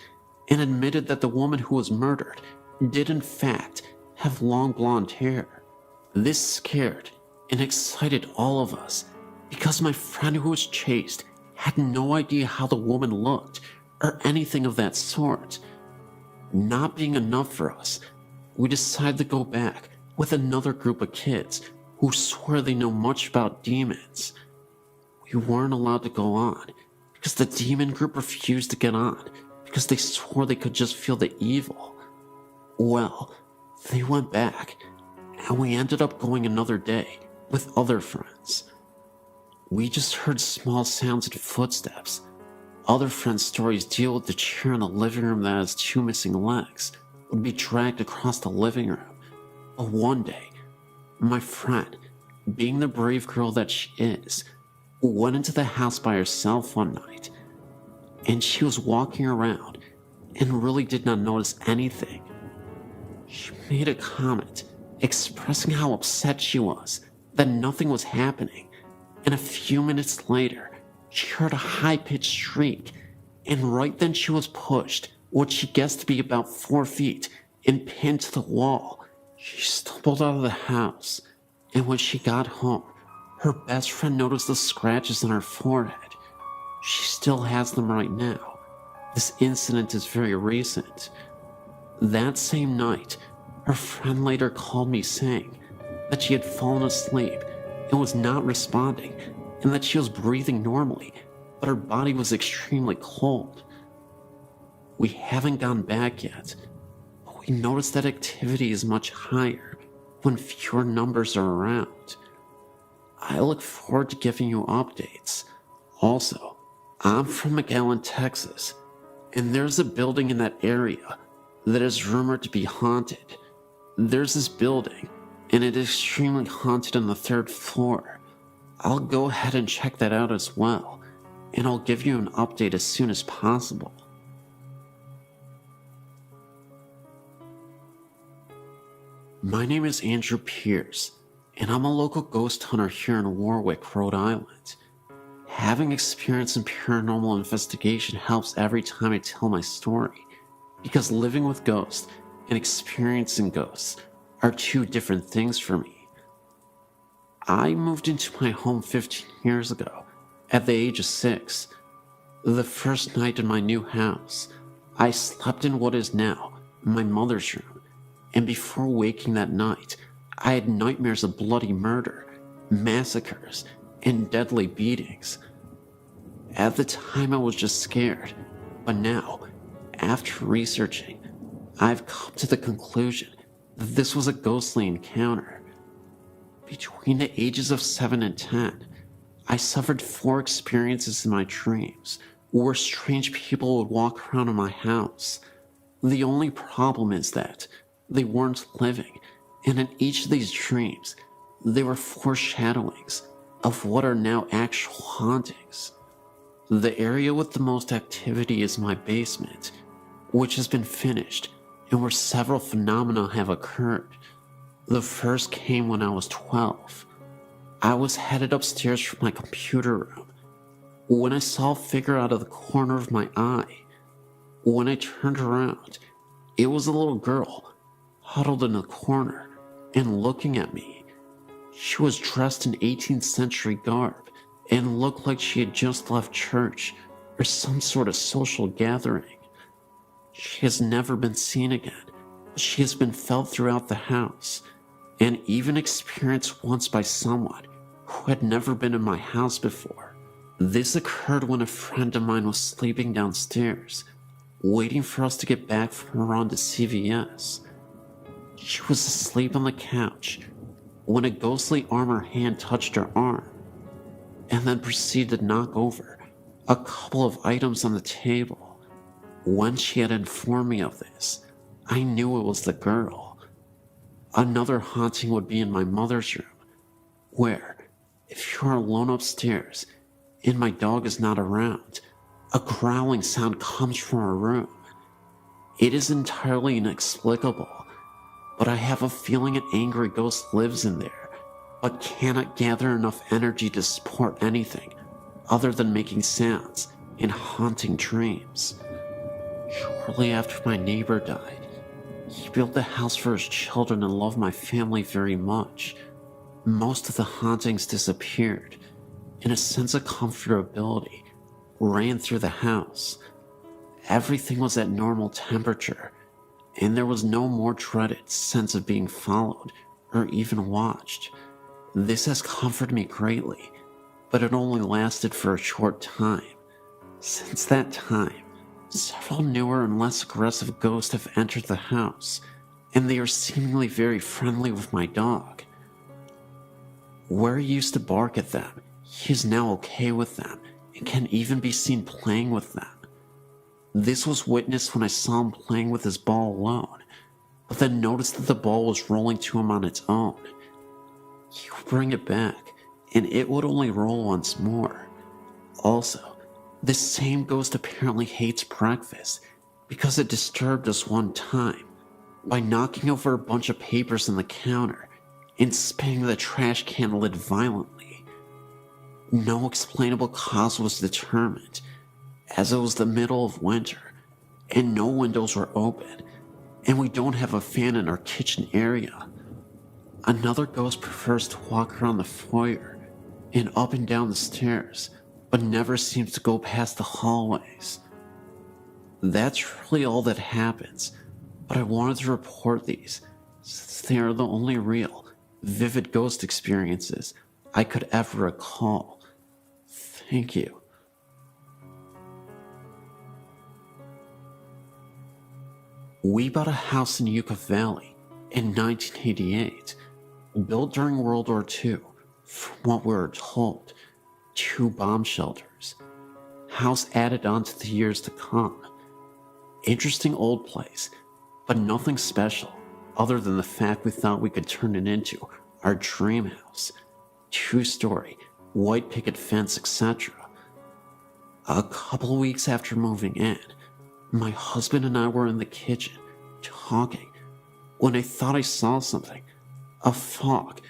and admitted that the woman who was murdered did in fact have long blonde hair. This scared and excited all of us because my friend who was chased had no idea how the woman looked or anything of that sort. Not being enough for us, we decided to go back with another group of kids who swear they know much about demons. We weren't allowed to go on because the demon group refused to get on because they swore they could just feel the evil. Well, they went back, and we ended up going another day with other friends. We just heard small sounds and footsteps, Other friends' stories deal with the chair in the living room that has two missing legs, would be dragged across the living room. But one day, my friend, being the brave girl that she is, went into the house by herself one night, and she was walking around and really did not notice anything. She made a comment expressing how upset she was that nothing was happening, and a few minutes later, she heard a high-pitched shriek, and right then she was pushed, what she guessed to be about 4 feet, and pinned to the wall. She stumbled out of the house, and when she got home, her best friend noticed the scratches on her forehead. She still has them right now. This incident is very recent. That same night, her friend later called me saying that she had fallen asleep and was not responding, and that she was breathing normally, but her body was extremely cold. We haven't gone back yet, but we noticed that activity is much higher when fewer numbers are around. I look forward to giving you updates. Also, I'm from McAllen, Texas, and there's a building in that area that is rumored to be haunted. There's this building, and it is extremely haunted on the 3rd floor. I'll go ahead and check that out as well, and I'll give you an update as soon as possible. My name is Andrew Pierce, and I'm a local ghost hunter here in Warwick, Rhode Island. Having experience in paranormal investigation helps every time I tell my story, because living with ghosts and experiencing ghosts are two different things for me. I moved into my home 15 years ago, at the age of 6. The first night in my new house, I slept in what is now my mother's room, and before waking that night, I had nightmares of bloody murder, massacres, and deadly beatings. At the time I was just scared, but now, after researching, I've come to the conclusion that this was a ghostly encounter. Between the ages of 7 and 10, I suffered 4 experiences in my dreams where strange people would walk around in my house. The only problem is that they weren't living, and in each of these dreams, they were foreshadowings of what are now actual hauntings. The area with the most activity is my basement, which has been finished and where several phenomena have occurred. The first came when I was 12. I was headed upstairs from my computer room when I saw a figure out of the corner of my eye. When I turned around, it was a little girl huddled in the corner and looking at me. She was dressed in 18th century garb and looked like she had just left church or some sort of social gathering. She has never been seen again, but she has been felt throughout the house, and even experienced once by someone who had never been in my house before. This occurred when a friend of mine was sleeping downstairs, waiting for us to get back from a run to CVS. She was asleep on the couch when a ghostly armor hand touched her arm, and then proceeded to knock over a couple of items on the table. When she had informed me of this, I knew it was the girl. Another haunting would be in my mother's room, where, if you are alone upstairs and my dog is not around, a growling sound comes from her room. It is entirely inexplicable, but I have a feeling an angry ghost lives in there, but cannot gather enough energy to support anything other than making sounds and haunting dreams. Shortly after my neighbor died, he built the house for his children and loved my family very much. Most of the hauntings disappeared, and a sense of comfortability ran through the house. Everything was at normal temperature, and there was no more dreaded sense of being followed or even watched. This has comforted me greatly, but it only lasted for a short time. Since that time, several newer and less aggressive ghosts have entered the house, and they are seemingly very friendly with my dog. Where he used to bark at them, he is now okay with them and can even be seen playing with them. This was witnessed when I saw him playing with his ball alone, but then noticed that the ball was rolling to him on its own. He would bring it back, and it would only roll once more. Also, this same ghost apparently hates breakfast because it disturbed us one time by knocking over a bunch of papers on the counter and spinning the trash can lid violently. No explainable cause was determined, as it was the middle of winter and no windows were open, and we don't have a fan in our kitchen area. Another ghost prefers to walk around the foyer and up and down the stairs, but never seems to go past the hallways. That's really all that happens, but I wanted to report these since they are the only real, vivid ghost experiences I could ever recall. Thank you. We bought a house in Yucca Valley in 1988, built during World War II, from what we were told, 2 bomb shelters. House added on to the years to come. Interesting old place, but nothing special other than the fact we thought we could turn it into our dream house. 2-story, white picket fence, etc. A couple weeks after moving in, my husband and I were in the kitchen, talking, when I thought I saw something. A fog,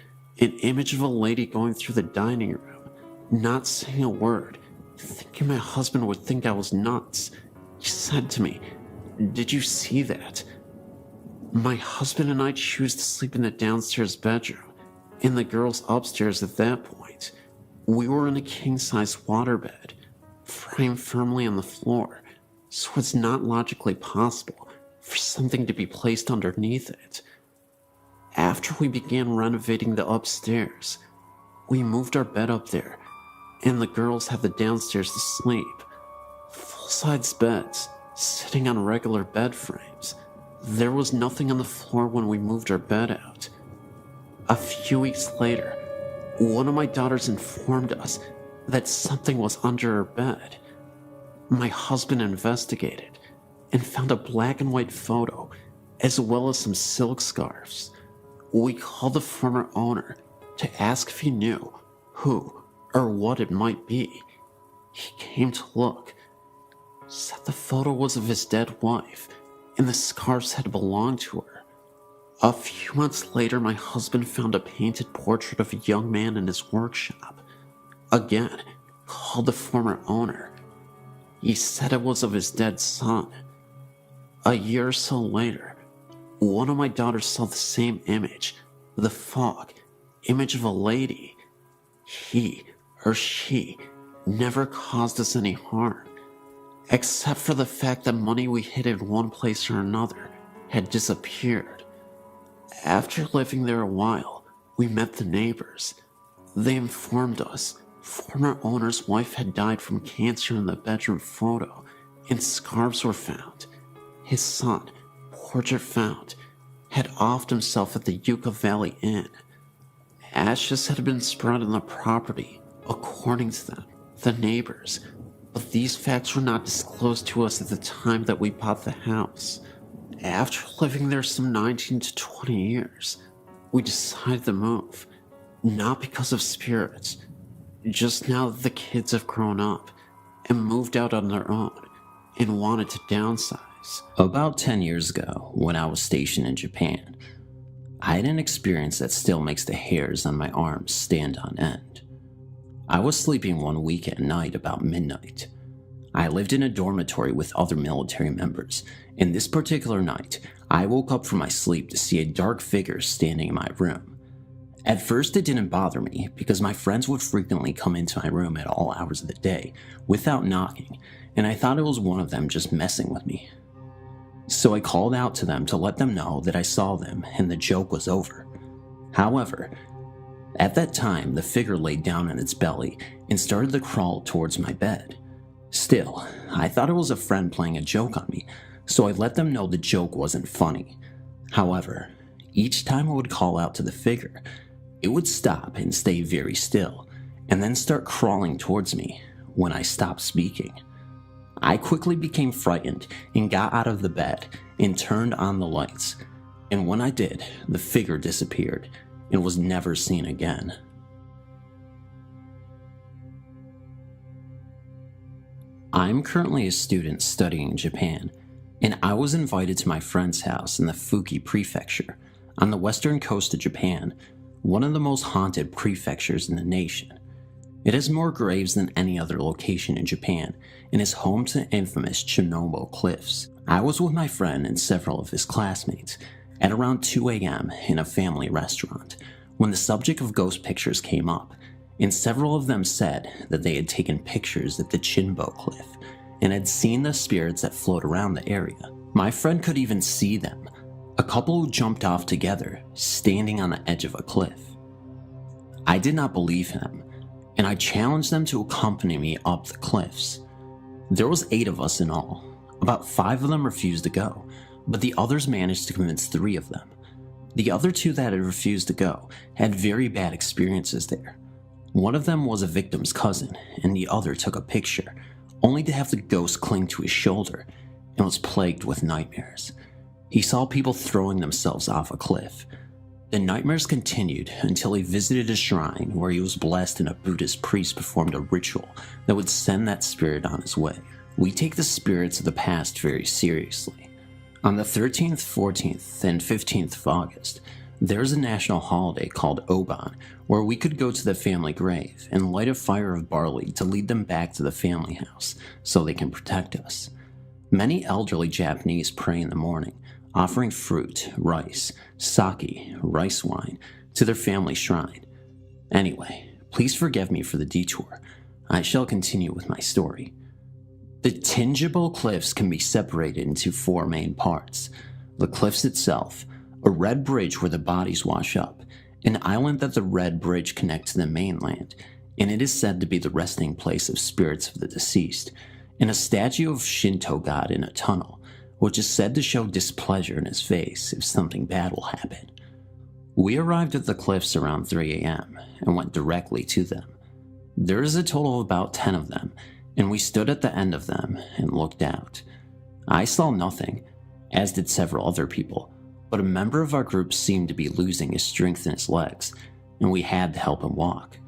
an image of a lady going through the dining room, not saying a word, thinking my husband would think I was nuts. He said to me, "Did you see that?" My husband and I choose to sleep in the downstairs bedroom, and the girls upstairs at that point. We were in a king-size waterbed, framed firmly on the floor, so it's not logically possible for something to be placed underneath it. After we began renovating the upstairs, we moved our bed up there, and the girls had the downstairs to sleep. Full-size beds, sitting on regular bed frames. There was nothing on the floor when we moved our bed out. A few weeks later, one of my daughters informed us that something was under our bed. My husband investigated and found a black and white photo, as well as some silk scarves. We called the former owner to ask if he knew who or what it might be. He came to look, said the photo was of his dead wife, and the scarves had belonged to her. A few months later, my husband found a painted portrait of a young man in his workshop. Again, called the former owner. He said it was of his dead son. A year or so later, one of my daughters saw the same image, the fog, image of a lady. He or she never caused us any harm, except for the fact that money we hid in one place or another had disappeared. After living there a while, we met the neighbors. They informed us former owner's wife had died from cancer in the bedroom photo, and scarves were found. His son, portrait found, had offed himself at the Yucca Valley Inn. Ashes had been spread on the property, according to them, the neighbors, but these facts were not disclosed to us at the time that we bought the house. After living there some 19 to 20 years, we decided to move, not because of spirits, just now that the kids have grown up and moved out on their own and wanted to downsize. About 10 years ago, when I was stationed in Japan, I had an experience that still makes the hairs on my arms stand on end. I was sleeping one week at night about midnight. I lived in a dormitory with other military members, and this particular night, I woke up from my sleep to see a dark figure standing in my room. At first, it didn't bother me because my friends would frequently come into my room at all hours of the day without knocking, and I thought it was one of them just messing with me. So I called out to them to let them know that I saw them and the joke was over. However, at that time, the figure laid down on its belly and started to crawl towards my bed. Still, I thought it was a friend playing a joke on me, so I let them know the joke wasn't funny. However, each time I would call out to the figure, it would stop and stay very still, and then start crawling towards me, when I stopped speaking. I quickly became frightened and got out of the bed and turned on the lights, and when I did, the figure disappeared and was never seen again. I'm currently a student studying in Japan, and I was invited to my friend's house in the Fuki Prefecture, on the western coast of Japan, one of the most haunted prefectures in the nation. It has more graves than any other location in Japan, and is home to the infamous Chernobyl cliffs. I was with my friend and several of his classmates at around 2 a.m. in a family restaurant when the subject of ghost pictures came up, and several of them said that they had taken pictures at the Chinbo cliff and had seen the spirits that float around the area. My friend could even see them, a couple who jumped off together, standing on the edge of a cliff. I did not believe him, and I challenged them to accompany me up the cliffs. There was 8 of us in all. About 5 of them refused to go, but the others managed to convince 3 of them. The other 2 that had refused to go had very bad experiences there. One of them was a victim's cousin, and the other took a picture, only to have the ghost cling to his shoulder, and was plagued with nightmares. He saw people throwing themselves off a cliff. The nightmares continued until he visited a shrine where he was blessed and a Buddhist priest performed a ritual that would send that spirit on his way. We take the spirits of the past very seriously. On the 13th, 14th, and 15th of August, there's a national holiday called Oban where we could go to the family grave and light a fire of barley to lead them back to the family house so they can protect us. Many elderly Japanese pray in the morning, offering fruit, rice, sake, rice wine to their family shrine. Anyway, please forgive me for the detour. I shall continue with my story. The Chinbo cliffs can be separated into 4 main parts: the cliffs itself, a red bridge where the bodies wash up, an island that the red bridge connects to the mainland, and it is said to be the resting place of spirits of the deceased, and a statue of Shinto god in a tunnel, which is said to show displeasure in his face if something bad will happen. We arrived at the cliffs around 3 a.m. and went directly to them. There is a total of about 10 of them, and we stood at the end of them and looked out. I saw nothing, as did several other people, but a member of our group seemed to be losing his strength in his legs, and we had to help him walk.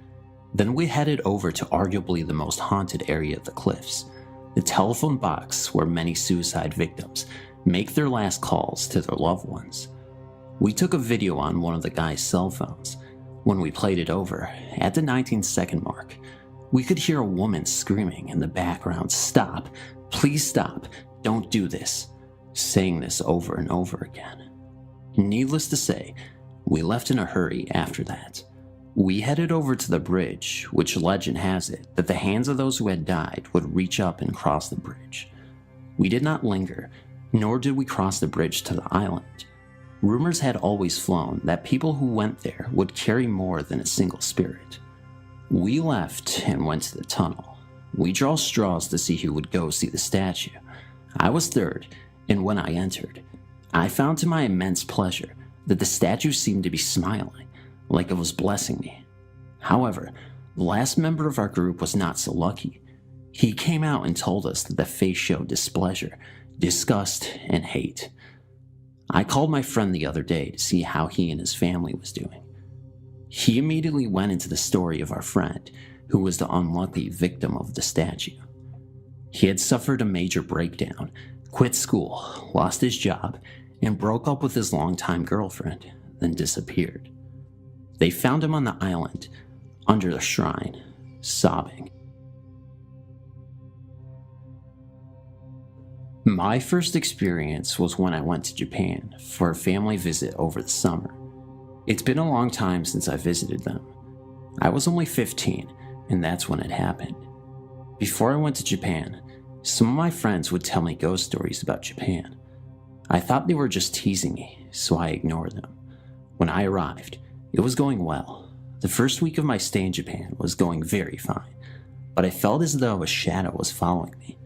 Then we headed over to arguably the most haunted area of the cliffs, the telephone box where many suicide victims make their last calls to their loved ones. We took a video on one of the guy's cell phones. When we played it over, at the 19-second mark, we could hear a woman screaming in the background, "Stop, please stop, don't do this," saying this over and over again. Needless to say, we left in a hurry after that. We headed over to the bridge, which legend has it that the hands of those who had died would reach up and cross the bridge. We did not linger, nor did we cross the bridge to the island. Rumors had always flown that people who went there would carry more than a single spirit. We left and went to the tunnel. We drew straws to see who would go see the statue. I was third, and when I entered, I found to my immense pleasure that the statue seemed to be smiling, like it was blessing me. However, the last member of our group was not so lucky. He came out and told us that the face showed displeasure, disgust, and hate. I called my friend the other day to see how he and his family was doing. He immediately went into the story of our friend, who was the unlucky victim of the statue. He had suffered a major breakdown, quit school, lost his job, and broke up with his longtime girlfriend, then disappeared. They found him on the island, under the shrine, sobbing. My first experience was when I went to Japan for a family visit over the summer. It's been a long time since I visited them. I was only 15, and that's when it happened. Before I went to Japan, some of my friends would tell me ghost stories about Japan. I thought they were just teasing me, so I ignored them. When I arrived, it was going well. The first week of my stay in Japan was going very fine, but I felt as though a shadow was following me.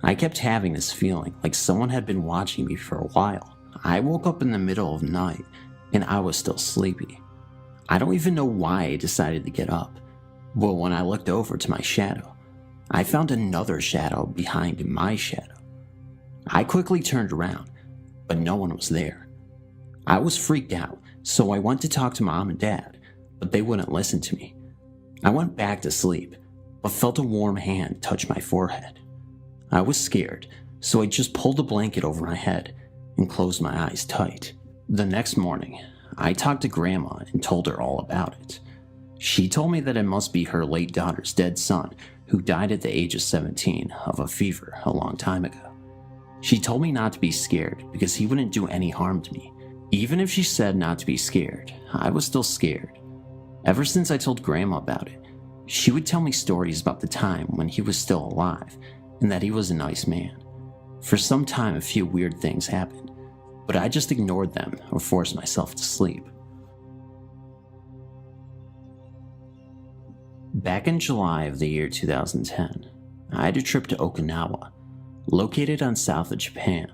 I kept having this feeling like someone had been watching me for a while. I woke up in the middle of the night, and I was still sleepy. I don't even know why I decided to get up, but when I looked over to my shadow, I found another shadow behind my shadow. I quickly turned around, but no one was there. I was freaked out, so I went to talk to Mom and Dad, but they wouldn't listen to me. I went back to sleep, but felt a warm hand touch my forehead. I was scared, so I just pulled a blanket over my head and closed my eyes tight. The next morning, I talked to Grandma and told her all about it. She told me that it must be her late daughter's dead son, who died at the age of 17 of a fever a long time ago. She told me not to be scared because he wouldn't do any harm to me. Even if she said not to be scared, I was still scared. Ever since I told Grandma about it, she would tell me stories about the time when he was still alive and that he was a nice man. For some time, a few weird things happened, but I just ignored them or forced myself to sleep. Back in July of the year 2010, I had a trip to Okinawa, located on south of Japan.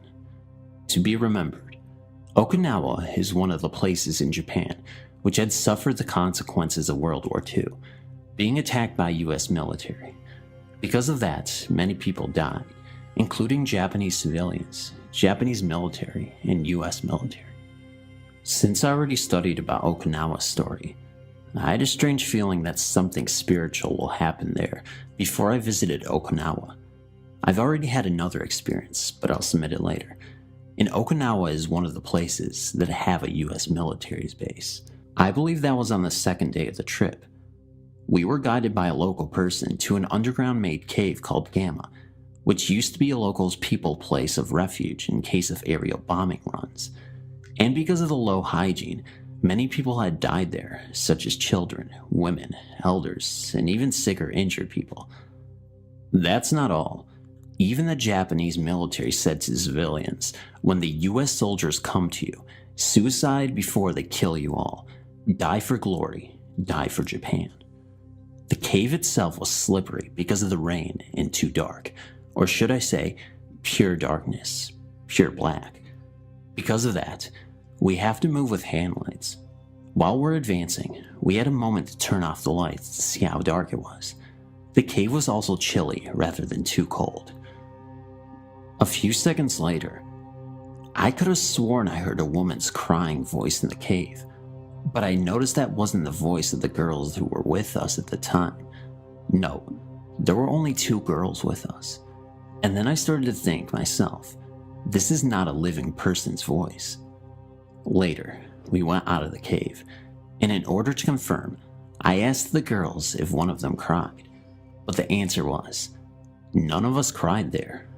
To be remembered, Okinawa is one of the places in Japan which had suffered the consequences of World War II, being attacked by US military. Because of that, many people died, including Japanese civilians, Japanese military, and US military. Since I already studied about Okinawa's story, I had a strange feeling that something spiritual will happen there before I visited Okinawa. I've already had another experience, but I'll submit it later. And Okinawa is one of the places that have a US military's base. I believe that was on the second day of the trip. We were guided by a local person to an underground-made cave called Gamma, which used to be a local's people place of refuge in case of aerial bombing runs. And because of the low hygiene, many people had died there, such as children, women, elders, and even sick or injured people. That's not all. Even the Japanese military said to civilians, when the US soldiers come to you, suicide before they kill you all. Die for glory, die for Japan. The cave itself was slippery because of the rain and too dark, or should I say, pure darkness, pure black. Because of that, we have to move with hand lights. While we're advancing, we had a moment to turn off the lights to see how dark it was. The cave was also chilly rather than too cold. A few seconds later, I could have sworn I heard a woman's crying voice in the cave, but I noticed that wasn't the voice of the girls who were with us at the time. No, there were only 2 girls with us. And then I started to think myself, this is not a living person's voice. Later, we went out of the cave, and in order to confirm, I asked the girls if one of them cried, but the answer was, none of us cried there.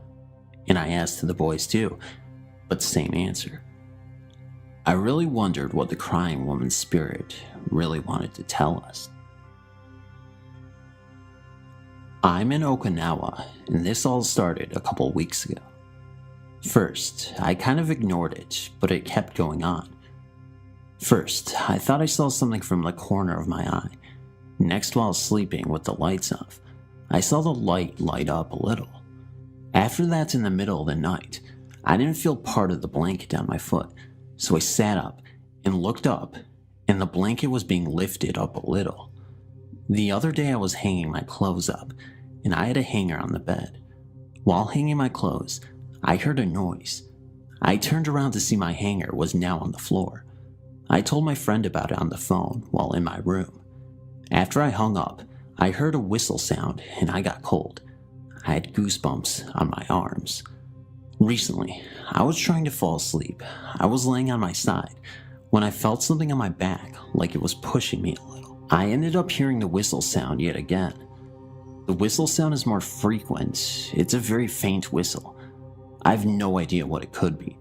And I asked the boys too, but same answer. I really wondered what the crying woman's spirit really wanted to tell us. I'm in Okinawa, and this all started a couple weeks ago. First, I kind of ignored it, but it kept going on. First, I thought I saw something from the corner of my eye. Next, while sleeping with the lights off, I saw the light light up a little. After that, in the middle of the night, I didn't feel part of the blanket on my foot, so I sat up and looked up, and the blanket was being lifted up a little. The other day I was hanging my clothes up, and I had a hanger on the bed. While hanging my clothes, I heard a noise. I turned around to see my hanger was now on the floor. I told my friend about it on the phone while in my room. After I hung up, I heard a whistle sound and I got cold. I had goosebumps on my arms. Recently, I was trying to fall asleep. I was laying on my side when I felt something on my back like it was pushing me a little. I ended up hearing the whistle sound yet again. The whistle sound is more frequent. It's a very faint whistle. I have no idea what it could be,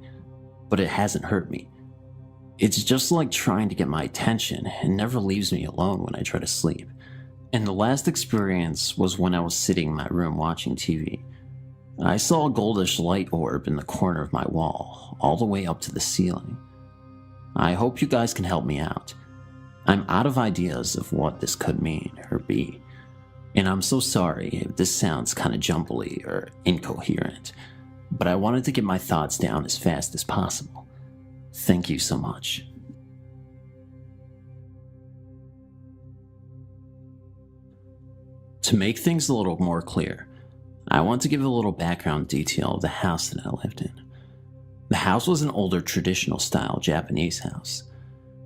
but it hasn't hurt me. It's just like trying to get my attention and never leaves me alone when I try to sleep. And the last experience was when I was sitting in my room watching TV. I saw a goldish light orb in the corner of my wall, all the way up to the ceiling. I hope you guys can help me out. I'm out of ideas of what this could mean or be, and I'm so sorry if this sounds kind of jumbly or incoherent, but I wanted to get my thoughts down as fast as possible. Thank you so much. To make things a little more clear, I want to give a little background detail of the house that I lived in. The house was an older traditional style Japanese house.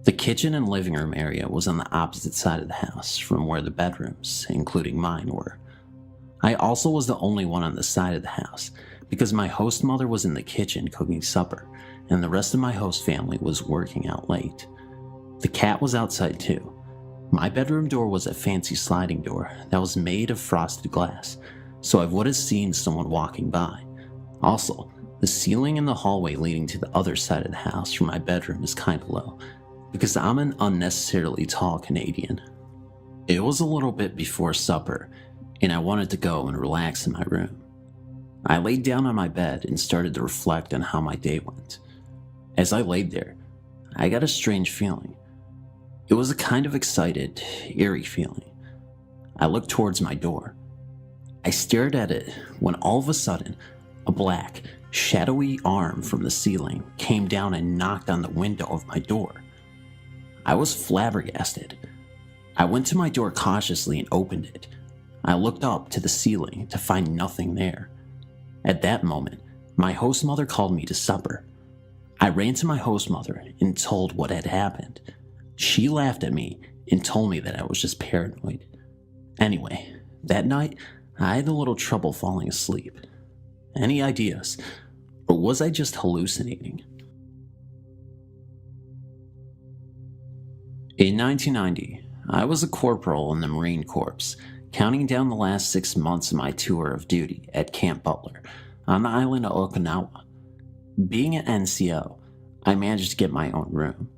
The kitchen and living room area was on the opposite side of the house from where the bedrooms, including mine, were. I also was the only one on the side of the house because my host mother was in the kitchen cooking supper and the rest of my host family was working out late. The cat was outside too. My bedroom door was a fancy sliding door that was made of frosted glass, so I would have seen someone walking by. Also, the ceiling in the hallway leading to the other side of the house from my bedroom is kind of low, because I'm an unnecessarily tall Canadian. It was a little bit before supper, and I wanted to go and relax in my room. I laid down on my bed and started to reflect on how my day went. As I laid there, I got a strange feeling. It was a kind of excited, eerie feeling. I looked towards my door. I stared at it when all of a sudden, a black, shadowy arm from the ceiling came down and knocked on the window of my door. I was flabbergasted. I went to my door cautiously and opened it. I looked up to the ceiling to find nothing there. At that moment, my host mother called me to supper. I ran to my host mother and told what had happened. She laughed at me and told me that I was just paranoid. Anyway, that night, I had a little trouble falling asleep. Any ideas? Or was I just hallucinating? In 1990, I was a corporal in the Marine Corps, counting down the last 6 months of my tour of duty at Camp Butler on the island of Okinawa. Being an NCO, I managed to get my own room.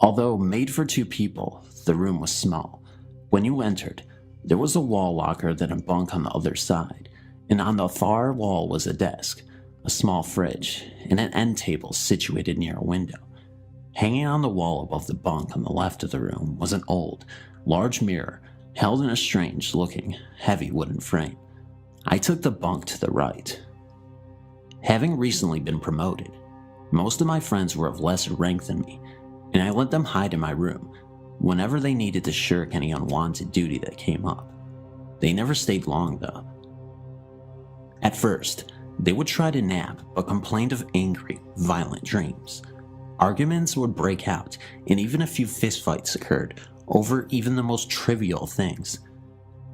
Although made for 2 people, the room was small. When you entered, there was a wall locker, then a bunk on the other side, and on the far wall was a desk, a small fridge, and an end table situated near a window. Hanging on the wall above the bunk on the left of the room was an old, large mirror held in a strange-looking, heavy wooden frame. I took the bunk to the right. Having recently been promoted, most of my friends were of lesser rank than me, and I let them hide in my room whenever they needed to shirk any unwanted duty that came up. They never stayed long, though. At first, they would try to nap, but complained of angry, violent dreams. Arguments would break out, and even a few fistfights occurred over even the most trivial things.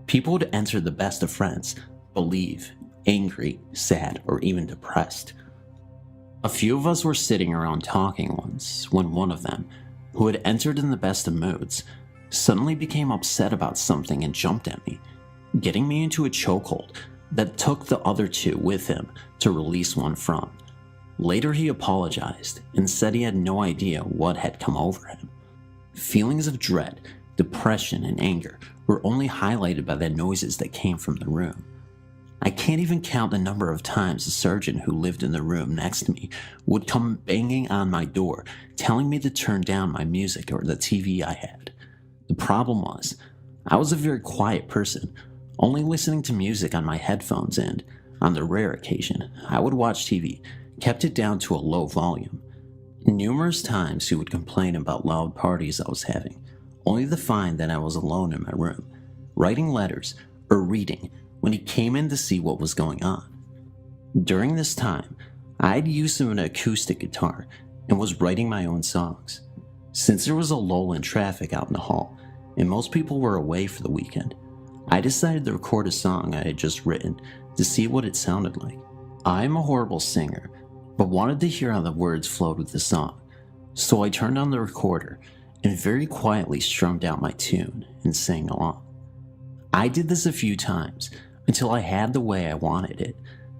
People would enter the best of friends, believe, angry, sad, or even depressed. A few of us were sitting around talking once, when one of them, who had entered in the best of moods, suddenly became upset about something and jumped at me, getting me into a chokehold that took the other 2 with him to release one from. Later he apologized and said he had no idea what had come over him. Feelings of dread, depression, and anger were only highlighted by the noises that came from the room. I can't even count the number of times the sergeant who lived in the room next to me would come banging on my door, telling me to turn down my music or the TV I had. The problem was, I was a very quiet person, only listening to music on my headphones, and, on the rare occasion, I would watch TV, kept it down to a low volume. Numerous times he would complain about loud parties I was having, only to find that I was alone in my room, writing letters or reading when he came in to see what was going on. During this time, I had used an acoustic guitar and was writing my own songs. Since there was a lull in traffic out in the hall, and most people were away for the weekend, I decided to record a song I had just written to see what it sounded like. I am a horrible singer, but wanted to hear how the words flowed with the song, so I turned on the recorder and very quietly strummed out my tune and sang along. I did this a few times until I had the way I wanted it,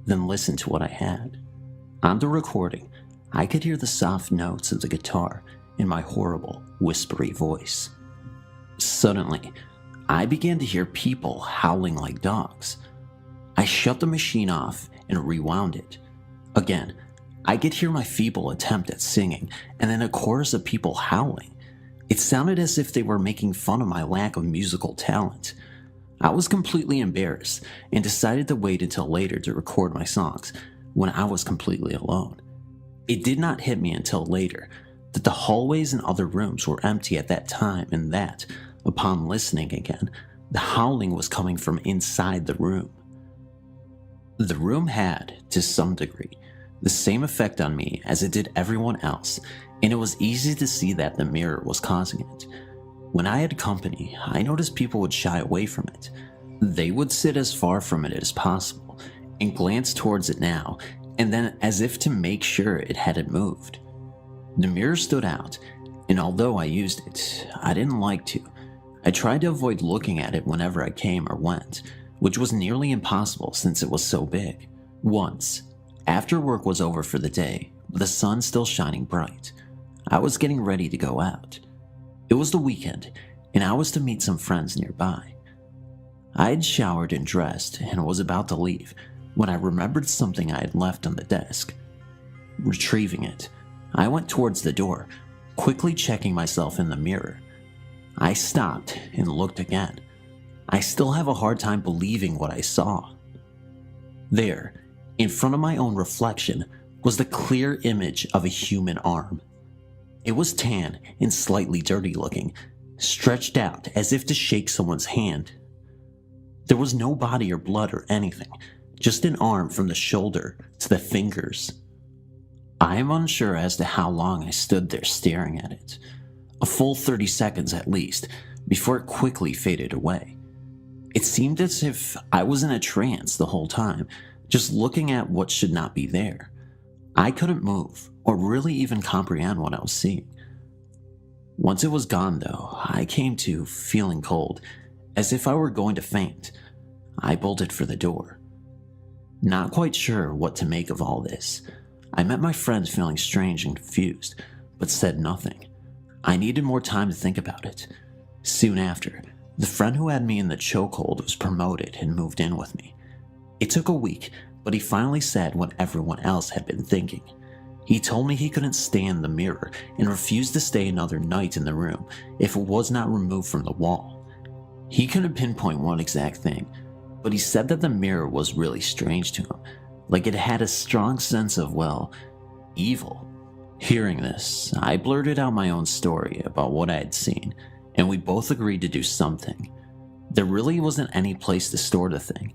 then listened to what I had. On the recording, I could hear the soft notes of the guitar in my horrible, whispery voice. Suddenly, I began to hear people howling like dogs. I shut the machine off and rewound it. Again, I could hear my feeble attempt at singing, and then a chorus of people howling. It sounded as if they were making fun of my lack of musical talent. I was completely embarrassed and decided to wait until later to record my songs when I was completely alone. It did not hit me until later that the hallways and other rooms were empty at that time, and that, upon listening again, The howling was coming from inside the room. The room had, to some degree, the same effect on me as it did everyone else, and it was easy to see that the mirror was causing it. When I had company, I noticed people would shy away from it. They would sit as far from it as possible and glance towards it now and then, as if to make sure it hadn't moved. The mirror stood out, and although I used it, I didn't like to. I tried to avoid looking at it whenever I came or went, which was nearly impossible since it was so big. Once, after work was over for the day, with the sun still shining bright, I was getting ready to go out. It was the weekend, and I was to meet some friends nearby. I had showered and dressed and was about to leave when I remembered something I had left on the desk. Retrieving it, I went towards the door, quickly checking myself in the mirror. I stopped and looked again. I still have a hard time believing what I saw. There, in front of my own reflection, was the clear image of a human arm. It was tan and slightly dirty looking, stretched out as if to shake someone's hand. There was no body or blood or anything, just an arm from the shoulder to the fingers. I am unsure as to how long I stood there staring at it. A full 30 seconds at least, before it quickly faded away. It seemed as if I was in a trance the whole time, just looking at what should not be there. I couldn't move, or really even comprehend what I was seeing. Once it was gone though, I came to feeling cold, as if I were going to faint. I bolted for the door. Not quite sure what to make of all this. I met my friends feeling strange and confused, but said nothing. I needed more time to think about it. Soon after, the friend who had me in the chokehold was promoted and moved in with me. It took a week, but he finally said what everyone else had been thinking. He told me he couldn't stand the mirror and refused to stay another night in the room if it was not removed from the wall. He couldn't pinpoint one exact thing, but he said that the mirror was really strange to him, like it had a strong sense of, well, evil. Hearing this, I blurted out my own story about what I had seen, and we both agreed to do something. There really wasn't any place to store the thing,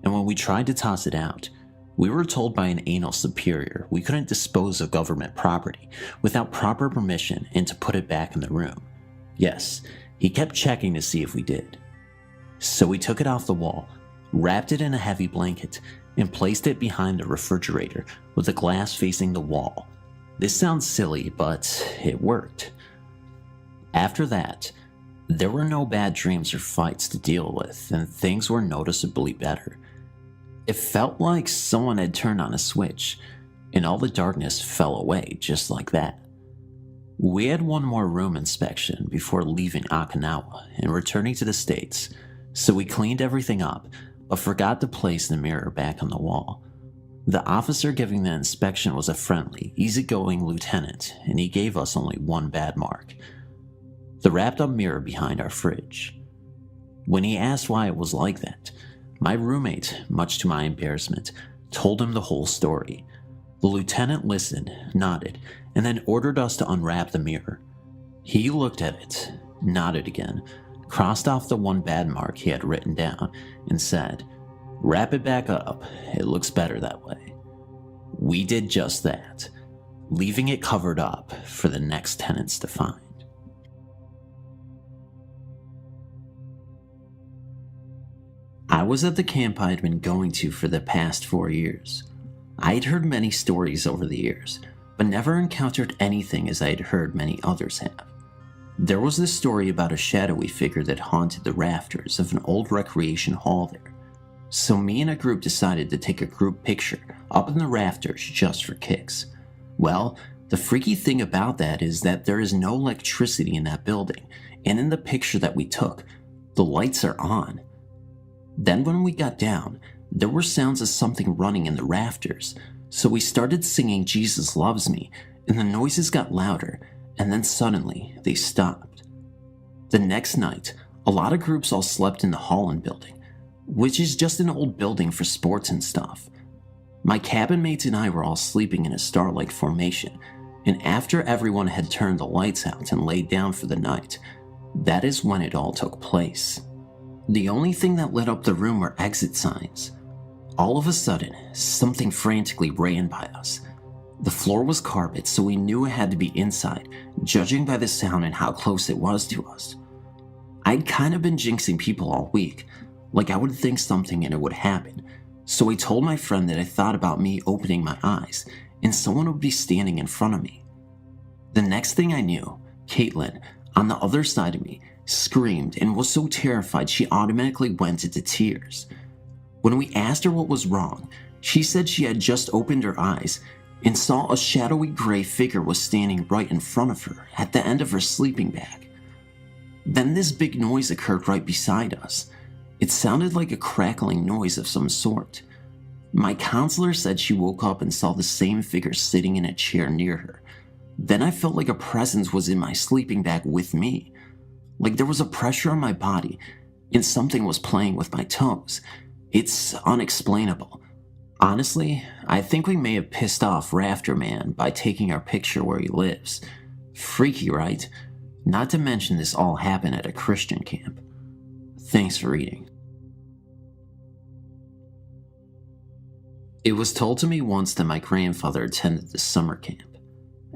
and when we tried to toss it out, we were told by an anal superior we couldn't dispose of government property without proper permission and to put it back in the room. Yes, he kept checking to see if we did. So we took it off the wall, wrapped it in a heavy blanket, and placed it behind the refrigerator with the glass facing the wall. This sounds silly, but it worked. After that, there were no bad dreams or fights to deal with, and things were noticeably better. It felt like someone had turned on a switch, and all the darkness fell away just like that. We had one more room inspection before leaving Okinawa and returning to the States, so we cleaned everything up, but forgot to place the mirror back on the wall. The officer giving the inspection was a friendly, easygoing lieutenant, and he gave us only one bad mark: the wrapped-up mirror behind our fridge. When he asked why it was like that, my roommate, much to my embarrassment, told him the whole story. The lieutenant listened, nodded, and then ordered us to unwrap the mirror. He looked at it, nodded again, crossed off the one bad mark he had written down, and said, "Wrap it back up, it looks better that way." We did just that, leaving it covered up for the next tenants to find. I was at the camp I had been going to for the past 4 years. I had heard many stories over the years, but never encountered anything as I had heard many others have. There was this story about a shadowy figure that haunted the rafters of an old recreation hall there. So me and a group decided to take a group picture up in the rafters just for kicks. Well, the freaky thing about that is that there is no electricity in that building, and in the picture that we took, the lights are on. Then when we got down, there were sounds of something running in the rafters, so we started singing "Jesus Loves Me," and the noises got louder, and then suddenly they stopped. The next night, a lot of groups all slept in the Holland building, which is just an old building for sports and stuff. My cabin mates and I were all sleeping in a star-like formation, and after everyone had turned the lights out and laid down for the night, that is when it all took place. The only thing that lit up the room were exit signs. All of a sudden, something frantically ran by us. The floor was carpet, so we knew it had to be inside, judging by the sound and how close it was to us. I'd kind of been jinxing people all week, like I would think something and it would happen, so I told my friend that I thought about me opening my eyes and someone would be standing in front of me. The next thing I knew, Caitlin, on the other side of me, screamed and was so terrified she automatically went into tears. When we asked her what was wrong, she said she had just opened her eyes and saw a shadowy gray figure was standing right in front of her at the end of her sleeping bag. Then this big noise occurred right beside us. It sounded like a crackling noise of some sort. My counselor said she woke up and saw the same figure sitting in a chair near her. Then I felt like a presence was in my sleeping bag with me. Like there was a pressure on my body and something was playing with my toes. It's unexplainable. Honestly, I think we may have pissed off Rafter Man by taking our picture where he lives. Freaky, right? Not to mention this all happened at a Christian camp. Thanks for reading. It was told to me once that my grandfather attended this summer camp.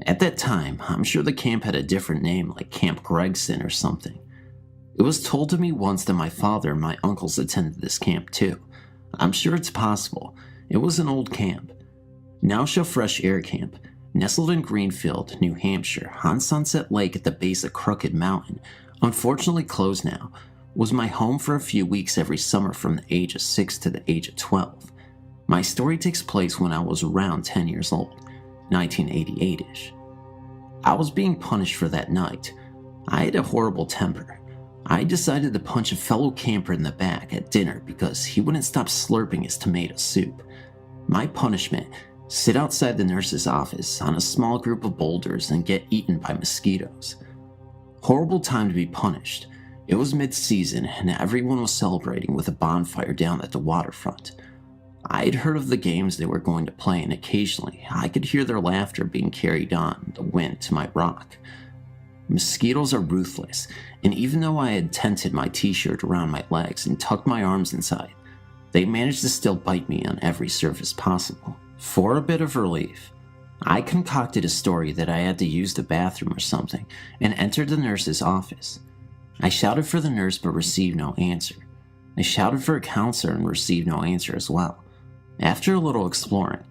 At that time, I'm sure the camp had a different name like Camp Gregson or something. It was told to me once that my father and my uncles attended this camp too. I'm sure it's possible. It was an old camp. Now Fresh Air Camp, nestled in Greenfield, New Hampshire, on Sunset Lake at the base of Crooked Mountain, unfortunately closed now, was my home for a few weeks every summer from the age of 6 to the age of 12. My story takes place when I was around 10 years old, 1988-ish. I was being punished for that night. I had a horrible temper. I decided to punch a fellow camper in the back at dinner because he wouldn't stop slurping his tomato soup. My punishment, sit outside the nurse's office on a small group of boulders and get eaten by mosquitoes. Horrible time to be punished. It was mid-season and everyone was celebrating with a bonfire down at the waterfront. I had heard of the games they were going to play and occasionally I could hear their laughter being carried on the wind to my rock. Mosquitoes are ruthless, and even though I had tented my t-shirt around my legs and tucked my arms inside, they managed to still bite me on every surface possible. For a bit of relief, I concocted a story that I had to use the bathroom or something and entered the nurse's office. I shouted for the nurse but received no answer. I shouted for a counselor and received no answer as well. After a little exploring,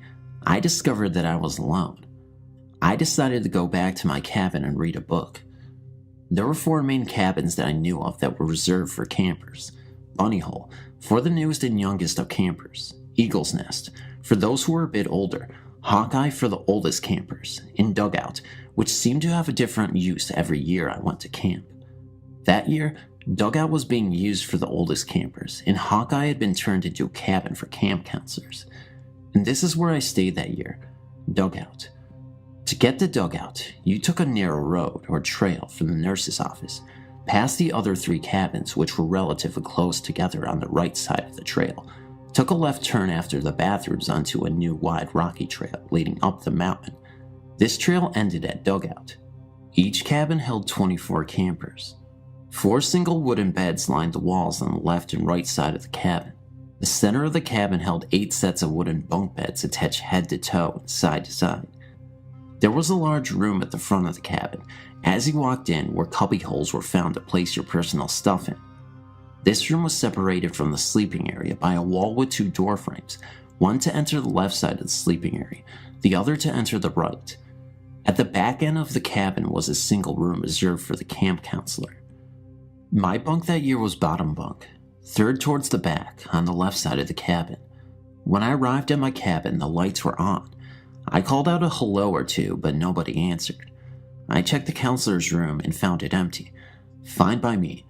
I discovered that I was alone. I decided to go back to my cabin and read a book. There were 4 main cabins that I knew of that were reserved for campers. Bunny Hole, for the newest and youngest of campers. Eagle's Nest, for those who were a bit older. Hawkeye for the oldest campers. And Dugout, which seemed to have a different use every year I went to camp. That year, Dugout was being used for the oldest campers, and Hawkeye had been turned into a cabin for camp counselors. And this is where I stayed that year, Dugout. To get to Dugout, you took a narrow road or trail from the nurse's office, past the other 3 cabins which were relatively close together on the right side of the trail, took a left turn after the bathrooms onto a new wide rocky trail leading up the mountain. This trail ended at Dugout. Each cabin held 24 campers. 4 single wooden beds lined the walls on the left and right side of the cabin. The center of the cabin held 8 sets of wooden bunk beds attached head to toe and side to side. There was a large room at the front of the cabin, as you walked in, where cubby holes were found to place your personal stuff in. This room was separated from the sleeping area by a wall with 2 door frames, one to enter the left side of the sleeping area, the other to enter the right. At the back end of the cabin was a single room reserved for the camp counselor. My bunk that year was bottom bunk, third towards the back, on the left side of the cabin. When I arrived at my cabin, the lights were on. I called out a hello or two, but nobody answered. I checked the counselor's room and found it empty. Fine by me.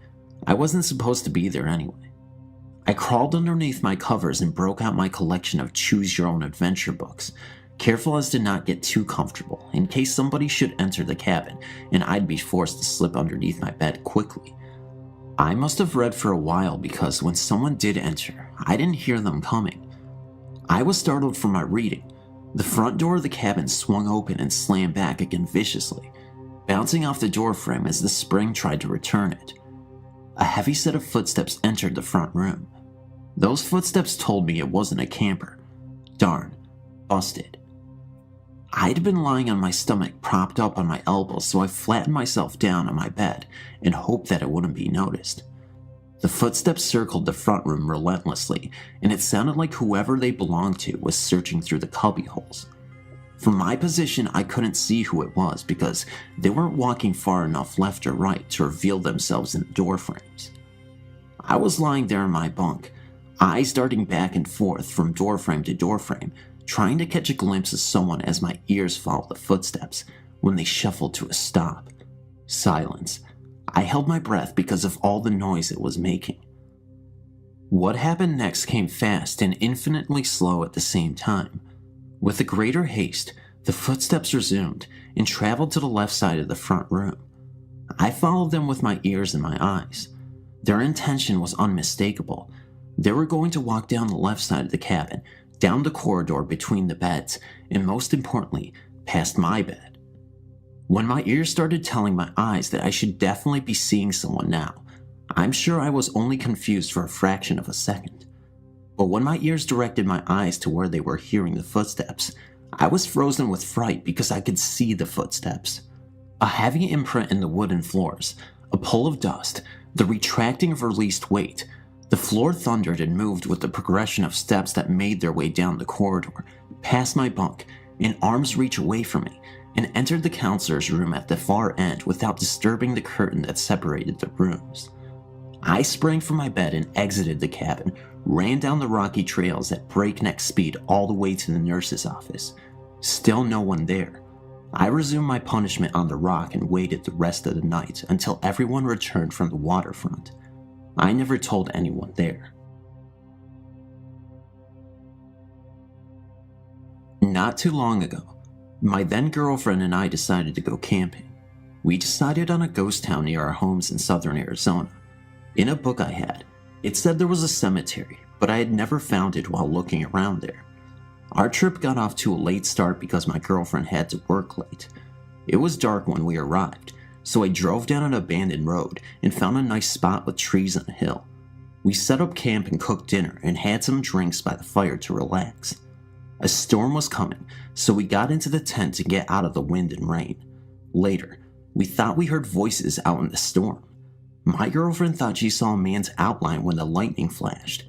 I wasn't supposed to be there anyway. I crawled underneath my covers and broke out my collection of choose-your-own-adventure books, careful as to not get too comfortable in case somebody should enter the cabin and I'd be forced to slip underneath my bed quickly. I must have read for a while because when someone did enter, I didn't hear them coming. I was startled from my reading. The front door of the cabin swung open and slammed back again viciously, bouncing off the door frame as the spring tried to return it. a heavy set of footsteps entered the front room. Those footsteps told me it wasn't a camper. Darn, busted. I'd been lying on my stomach propped up on my elbows, so I flattened myself down on my bed and hoped that it wouldn't be noticed. The footsteps circled the front room relentlessly, and it sounded like whoever they belonged to was searching through the cubby holes. From my position, I couldn't see who it was because they weren't walking far enough left or right to reveal themselves in the door frames. I was lying there in my bunk, eyes darting back and forth from doorframe to doorframe, trying to catch a glimpse of someone as my ears followed the footsteps when they shuffled to a stop. Silence. I held my breath because of all the noise it was making. What happened next came fast and infinitely slow at the same time. With a greater haste, the footsteps resumed and traveled to the left side of the front room. I followed them with my ears and my eyes. Their intention was unmistakable. They were going to walk down the left side of the cabin, down the corridor between the beds, and most importantly, past my bed. When my ears started telling my eyes that I should definitely be seeing someone now, I'm sure I was only confused for a fraction of a second. But when my ears directed my eyes to where they were hearing the footsteps, I was frozen with fright because I could see the footsteps. A heavy imprint in the wooden floors, a pull of dust, the retracting of released weight. The floor thundered and moved with the progression of steps that made their way down the corridor, past my bunk, in arm's reach away from me, and entered the counselor's room at the far end without disturbing the curtain that separated the rooms. I sprang from my bed and exited the cabin, ran down the rocky trails at breakneck speed all the way to the nurse's office. Still no one there. I resumed my punishment on the rock and waited the rest of the night until everyone returned from the waterfront. I never told anyone there. Not too long ago, my then girlfriend and I decided to go camping. We decided on a ghost town near our homes in southern Arizona. In a book I had, it said there was a cemetery, but I had never found it while looking around there. Our trip got off to a late start because my girlfriend had to work late. It was dark when we arrived, so I drove down an abandoned road and found a nice spot with trees on a hill. We set up camp and cooked dinner and had some drinks by the fire to relax. A storm was coming, so we got into the tent to get out of the wind and rain. Later, we thought we heard voices out in the storm. My girlfriend thought she saw a man's outline when the lightning flashed.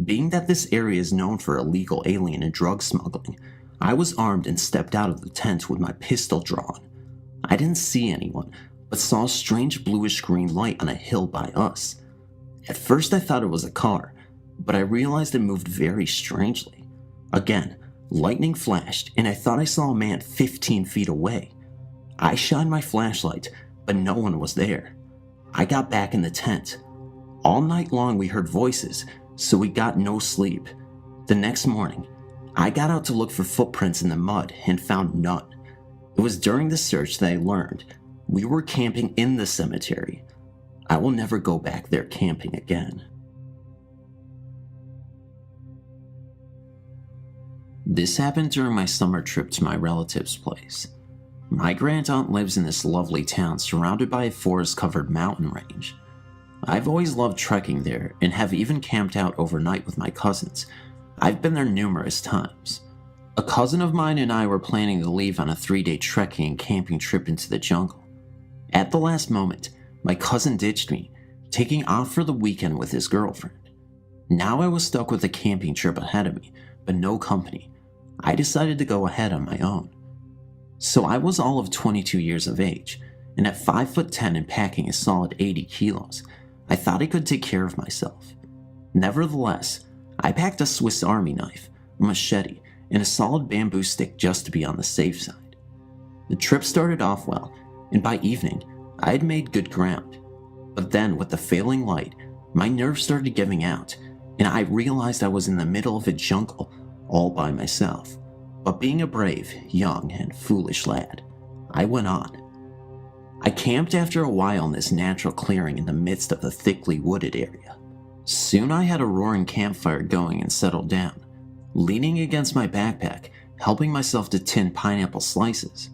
Being that this area is known for illegal alien and drug smuggling, I was armed and stepped out of the tent with my pistol drawn. I didn't see anyone, but saw a strange bluish green light on a hill by us. At first I thought it was a car, but I realized it moved very strangely. Again, lightning flashed and I thought I saw a man 15 feet away. I shined my flashlight, but no one was there. I got back in the tent. All night long we heard voices, so we got no sleep. The next morning, I got out to look for footprints in the mud and found none. It was during the search that I learned we were camping in the cemetery. I will never go back there camping again. This happened during my summer trip to my relative's place. My grandaunt lives in this lovely town surrounded by a forest-covered mountain range. I've always loved trekking there and have even camped out overnight with my cousins. I've been there numerous times. A cousin of mine and I were planning to leave on a 3-day trekking and camping trip into the jungle. At the last moment, my cousin ditched me, taking off for the weekend with his girlfriend. Now I was stuck with a camping trip ahead of me, but no company. I decided to go ahead on my own. So I was all of 22 years of age, and at 5'10" and packing a solid 80 kilos, I thought I could take care of myself. Nevertheless, I packed a Swiss Army knife, a machete, and a solid bamboo stick just to be on the safe side. The trip started off well, and by evening, I had made good ground. But then, with the failing light, my nerves started giving out, and I realized I was in the middle of a jungle, all by myself. But being a brave, young, and foolish lad, I went on. I camped after a while in this natural clearing in the midst of a thickly wooded area. Soon I had a roaring campfire going and settled down, leaning against my backpack, helping myself to tinned pineapple slices.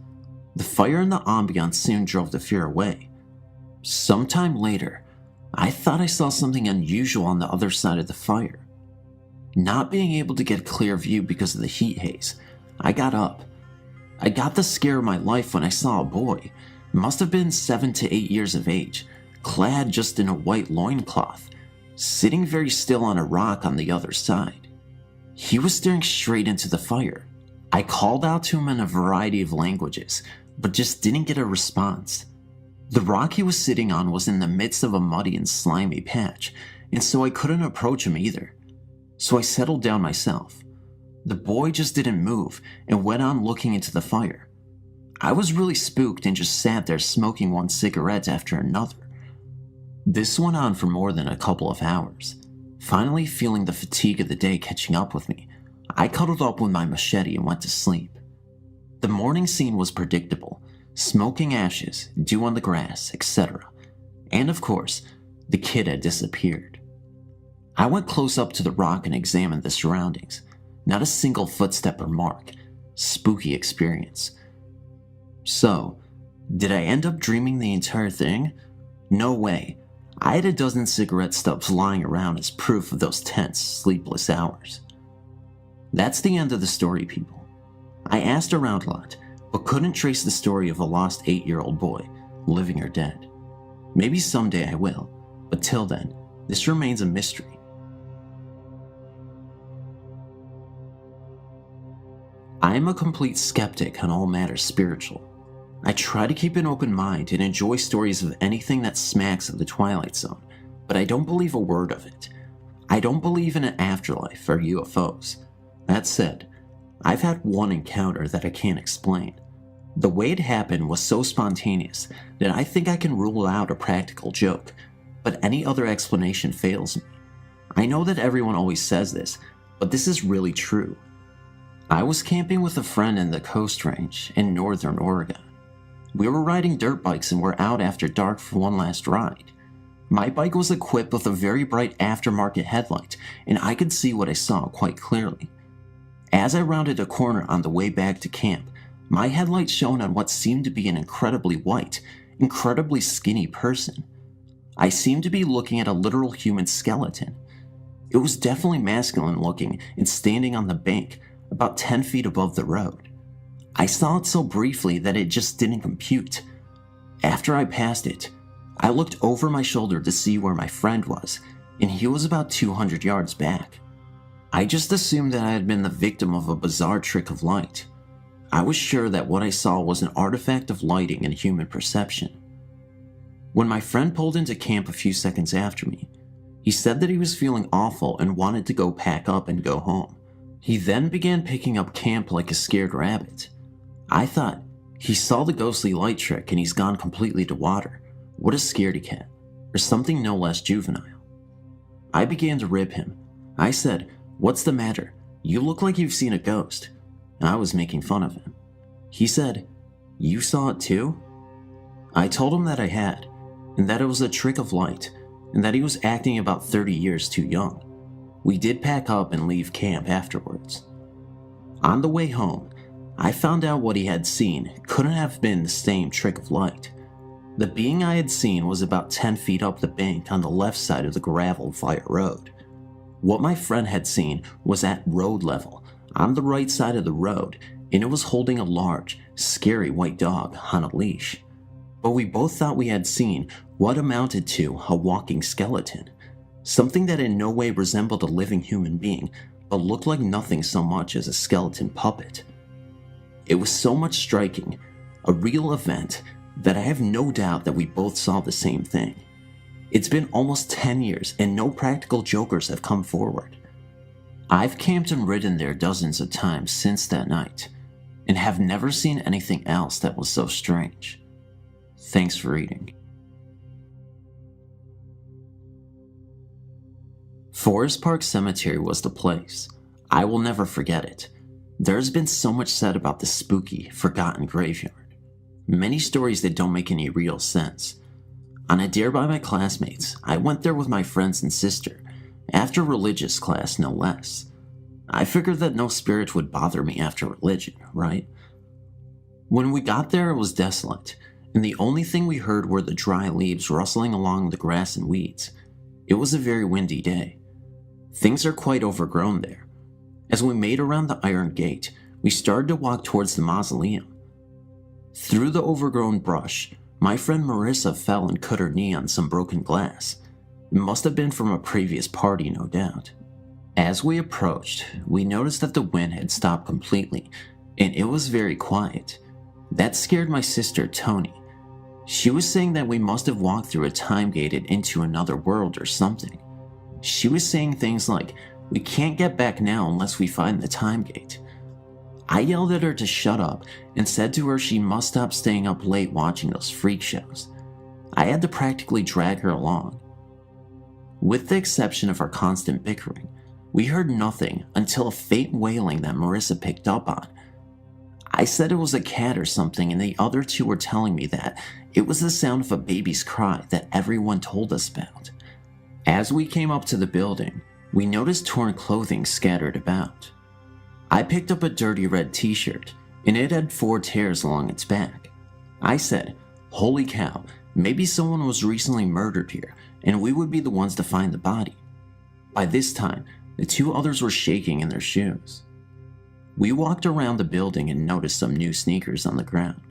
The fire and the ambiance soon drove the fear away. Sometime later, I thought I saw something unusual on the other side of the fire. Not being able to get a clear view because of the heat haze, I got up. I got the scare of my life when I saw a boy, must have been 7 to 8 years of age, clad just in a white loincloth, sitting very still on a rock on the other side. He was staring straight into the fire. I called out to him in a variety of languages, but just didn't get a response. The rock he was sitting on was in the midst of a muddy and slimy patch, and so I couldn't approach him either. So I settled down myself. The boy just didn't move and went on looking into the fire. I was really spooked and just sat there smoking one cigarette after another. This went on for more than a couple of hours. Finally, feeling the fatigue of the day catching up with me, I cuddled up with my machete and went to sleep. The morning scene was predictable: smoking ashes, dew on the grass, etc. And of course, the kid had disappeared. I went close up to the rock and examined the surroundings. Not a single footstep or mark. Spooky experience. So, did I end up dreaming the entire thing? No way. I had a dozen cigarette stubs lying around as proof of those tense, sleepless hours. That's the end of the story, people. I asked around a lot, but couldn't trace the story of a lost 8-year-old boy, living or dead. Maybe someday I will, but till then, this remains a mystery. I am a complete skeptic on all matters spiritual. I try to keep an open mind and enjoy stories of anything that smacks of the Twilight Zone, but I don't believe a word of it. I don't believe in an afterlife or UFOs. That said, I've had one encounter that I can't explain. The way it happened was so spontaneous that I think I can rule out a practical joke, but any other explanation fails me. I know that everyone always says this, but this is really true. I was camping with a friend in the Coast Range in northern Oregon. We were riding dirt bikes and were out after dark for one last ride. My bike was equipped with a very bright aftermarket headlight, and I could see what I saw quite clearly. As I rounded a corner on the way back to camp, my headlight shone on what seemed to be an incredibly white, incredibly skinny person. I seemed to be looking at a literal human skeleton. It was definitely masculine looking and standing on the bank, about 10 feet above the road. I saw it so briefly that it just didn't compute. After I passed it, I looked over my shoulder to see where my friend was, and he was about 200 yards back. I just assumed that I had been the victim of a bizarre trick of light. I was sure that what I saw was an artifact of lighting and human perception. When my friend pulled into camp a few seconds after me, he said that he was feeling awful and wanted to go pack up and go home. He then began picking up camp like a scared rabbit. I thought, he saw the ghostly light trick and he's gone completely to water. What a scaredy cat, or something no less juvenile. I began to rib him. I said, "What's the matter? You look like you've seen a ghost." I was making fun of him. He said, "You saw it too?" I told him that I had, and that it was a trick of light, and that he was acting about 30 years too young. We did pack up and leave camp afterwards. On the way home, I found out what he had seen couldn't have been the same trick of light. The being I had seen was about 10 feet up the bank on the left side of the gravel fire road. What my friend had seen was at road level, on the right side of the road, and it was holding a large, scary white dog on a leash. But we both thought we had seen what amounted to a walking skeleton, something that in no way resembled a living human being, but looked like nothing so much as a skeleton puppet. It was so much striking, a real event, that I have no doubt that we both saw the same thing. It's been almost 10 years and no practical jokers have come forward. I've camped and ridden there dozens of times since that night, and have never seen anything else that was so strange. Thanks for reading. Forest Park Cemetery was the place. I will never forget it. There's been so much said about the spooky, forgotten graveyard. Many stories that don't make any real sense. On a dare by my classmates, I went there with my friends and sister, after religious class no less. I figured that no spirit would bother me after religion, right? When we got there, it was desolate, and the only thing we heard were the dry leaves rustling along the grass and weeds. It was a very windy day. Things are quite overgrown there. As we made around the iron gate, we started to walk towards the mausoleum. Through the overgrown brush, my friend Marissa fell and cut her knee on some broken glass. It must have been from a previous party, no doubt. As we approached, we noticed that the wind had stopped completely, and it was very quiet. That scared my sister, Tony. She was saying that we must have walked through a time gate and into another world or something. She was saying things like, "We can't get back now unless we find the time gate." I yelled at her to shut up and said to her she must stop staying up late watching those freak shows. I had to practically drag her along. With the exception of our constant bickering, we heard nothing until a faint wailing that Marissa picked up on. I said it was a cat or something, and the other two were telling me that it was the sound of a baby's cry that everyone told us about. As we came up to the building, we noticed torn clothing scattered about. I picked up a dirty red t-shirt, and it had 4 tears along its back. I said, "Holy cow, maybe someone was recently murdered here, and we would be the ones to find the body." By this time, the 2 others were shaking in their shoes. We walked around the building and noticed some new sneakers on the ground.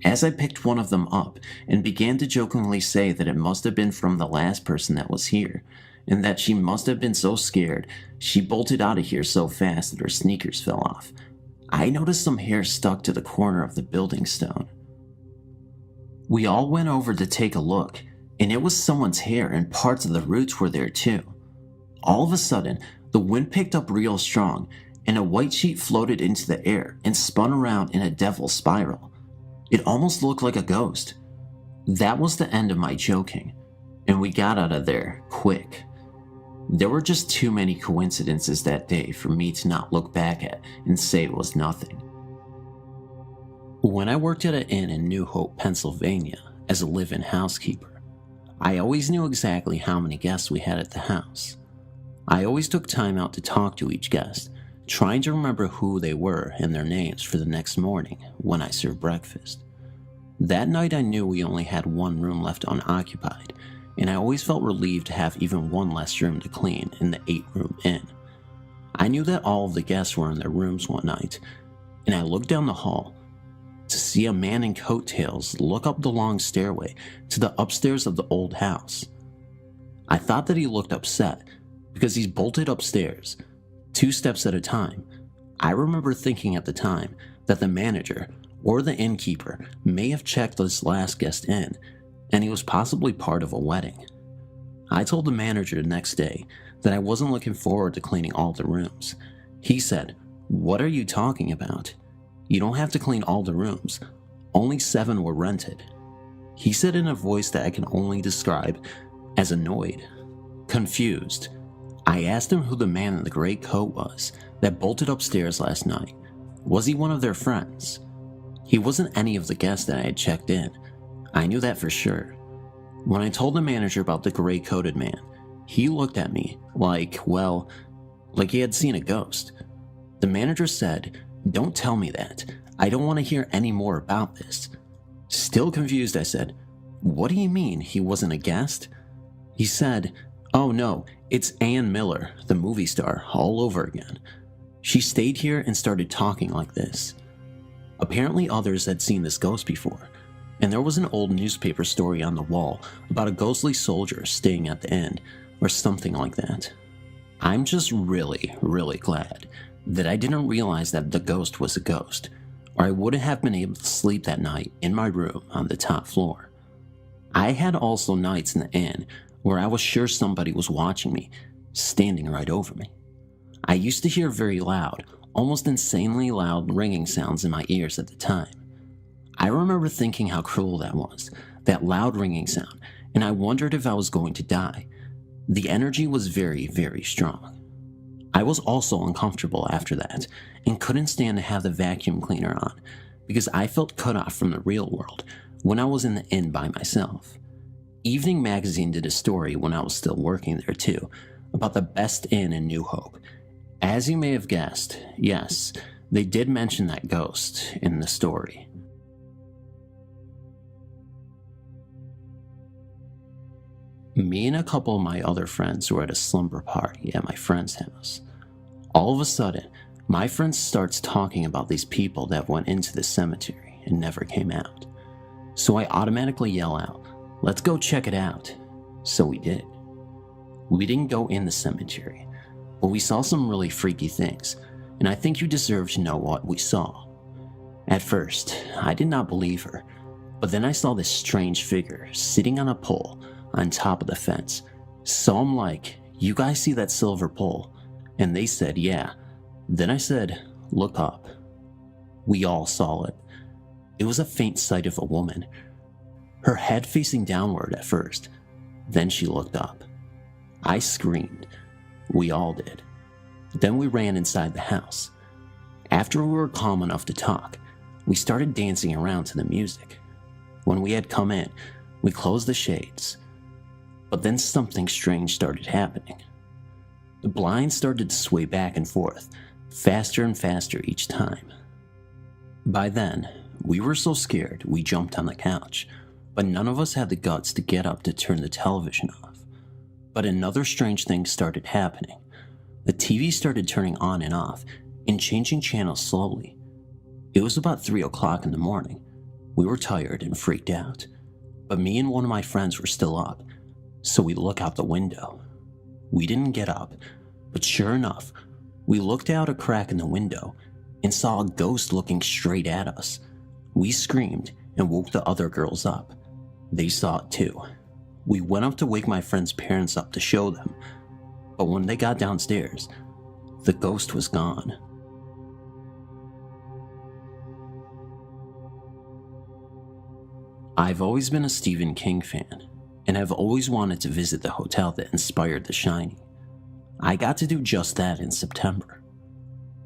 As I picked one of them up and began to jokingly say that it must have been from the last person that was here, and that she must have been so scared she bolted out of here so fast that her sneakers fell off, I noticed some hair stuck to the corner of the building stone. We all went over to take a look, and it was someone's hair, and parts of the roots were there too. All of a sudden, the wind picked up real strong, and a white sheet floated into the air and spun around in a devil's spiral. It almost looked like a ghost. That was the end of my joking, and we got out of there quick. There were just too many coincidences that day for me to not look back at and say it was nothing. When I worked at an inn in New Hope, Pennsylvania, as a live-in housekeeper, I always knew exactly how many guests we had at the house. I always took time out to talk to each guest, trying to remember who they were and their names for the next morning when I served breakfast. That night I knew we only had 1 room left unoccupied, and I always felt relieved to have even 1 less room to clean in the 8-room inn. I knew that all of the guests were in their rooms one night, and I looked down the hall to see a man in coattails look up the long stairway to the upstairs of the old house. I thought that he looked upset because he's bolted upstairs 2 steps at a time. I remember thinking at the time that the manager or the innkeeper may have checked this last guest in, and he was possibly part of a wedding. I told the manager the next day that I wasn't looking forward to cleaning all the rooms. He said, "What are you talking about? You don't have to clean all the rooms. Only 7 were rented." He said in a voice that I can only describe as annoyed, confused. I asked him who the man in the gray coat was that bolted upstairs last night. Was he one of their friends? He wasn't any of the guests that I had checked in. I knew that for sure. When I told the manager about the gray-coated man, he looked at me like he had seen a ghost. The manager said, "Don't tell me that. I don't want to hear any more about this." Still confused, I said, "What do you mean he wasn't a guest?" He said, "Oh no, it's Ann Miller, the movie star, all over again. She stayed here and started talking like this." Apparently others had seen this ghost before, and there was an old newspaper story on the wall about a ghostly soldier staying at the inn, or something like that. I'm just really, really glad that I didn't realize that the ghost was a ghost, or I wouldn't have been able to sleep that night in my room on the top floor. I had also nights in the inn where I was sure somebody was watching me, standing right over me. I used to hear very loud, almost insanely loud ringing sounds in my ears at the time. I remember thinking how cruel that was, that loud ringing sound, and I wondered if I was going to die. The energy was very, very strong. I was also uncomfortable after that, and couldn't stand to have the vacuum cleaner on, because I felt cut off from the real world when I was in the inn by myself. Evening Magazine did a story when I was still working there too, about the best inn in New Hope. As you may have guessed, yes, they did mention that ghost in the story. Me and a couple of my other friends were at a slumber party at my friend's house. All of a sudden, my friend starts talking about these people that went into the cemetery and never came out. So I automatically yell out, "Let's go check it out." So we did. We didn't go in the cemetery, but we saw some really freaky things, and I think you deserve to know what we saw. At first, I did not believe her, but then I saw this strange figure sitting on a pole on top of the fence. So I'm like, "You guys see that silver pole?" And they said, "Yeah." Then I said, "Look up." We all saw it. It was a faint sight of a woman, her head facing downward at first. Then she looked up. I screamed. We all did. Then we ran inside the house. After we were calm enough to talk, we started dancing around to the music. When we had come in, we closed the shades. But then something strange started happening. The blinds started to sway back and forth, faster and faster each time. By then, we were so scared we jumped on the couch, but none of us had the guts to get up to turn the television off. But another strange thing started happening. The TV started turning on and off and changing channels slowly. It was about 3 o'clock in the morning. We were tired and freaked out, but me and one of my friends were still up, so we looked out the window. We didn't get up, but sure enough, we looked out a crack in the window and saw a ghost looking straight at us. We screamed and woke the other girls up. They saw it too. We went up to wake my friend's parents up to show them, but when they got downstairs, the ghost was gone. I've always been a Stephen King fan, and have always wanted to visit the hotel that inspired The Shining. I got to do just that in September.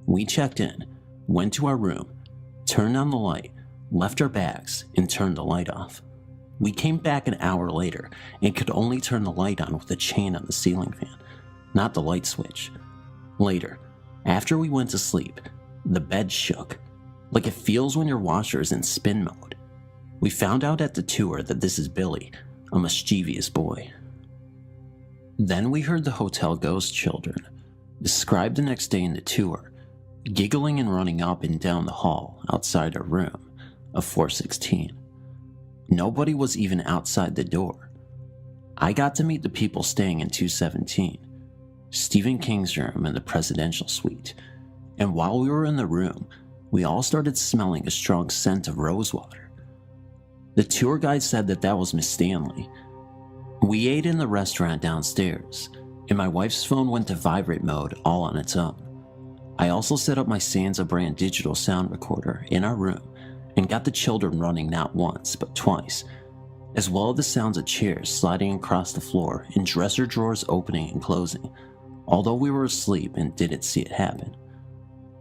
We checked in, went to our room, turned on the light, left our bags, and turned the light off. We came back an hour later and could only turn the light on with a chain on the ceiling fan, not the light switch. Later, after we went to sleep, the bed shook, like it feels when your washer is in spin mode. We found out at the tour that this is Billy, a mischievous boy. Then we heard the hotel ghost children, described the next day in the tour, giggling and running up and down the hall outside our room of 416. Nobody was even outside the door. I got to meet the people staying in 217, Stephen King's room in the presidential suite, and while we were in the room, we all started smelling a strong scent of rosewater. The tour guide said that was Miss Stanley. We ate in the restaurant downstairs, and my wife's phone went to vibrate mode all on its own. I also set up my Sansa brand digital sound recorder in our room and got the children running not once but twice, as well as the sounds of chairs sliding across the floor and dresser drawers opening and closing, although we were asleep and didn't see it happen.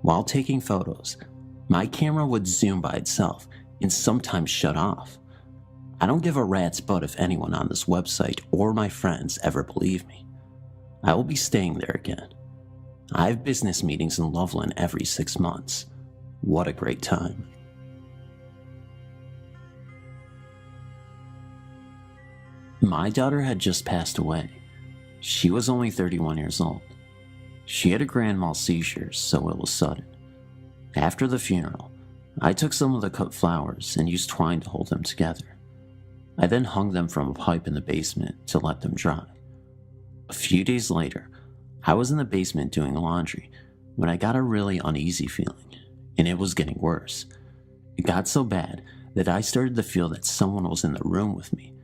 While taking photos, my camera would zoom by itself and sometimes shut off. I don't give a rat's butt if anyone on this website or my friends ever believe me. I will be staying there again. I have business meetings in Loveland every 6 months. What a great time. My daughter had just passed away. She was only 31 years old. She had a grand mal seizure, so it was sudden. After the funeral, I took some of the cut flowers and used twine to hold them together. I then hung them from a pipe in the basement to let them dry. A few days later, I was in the basement doing laundry when I got a really uneasy feeling, and it was getting worse. It got so bad that I started to feel that someone was in the room with me,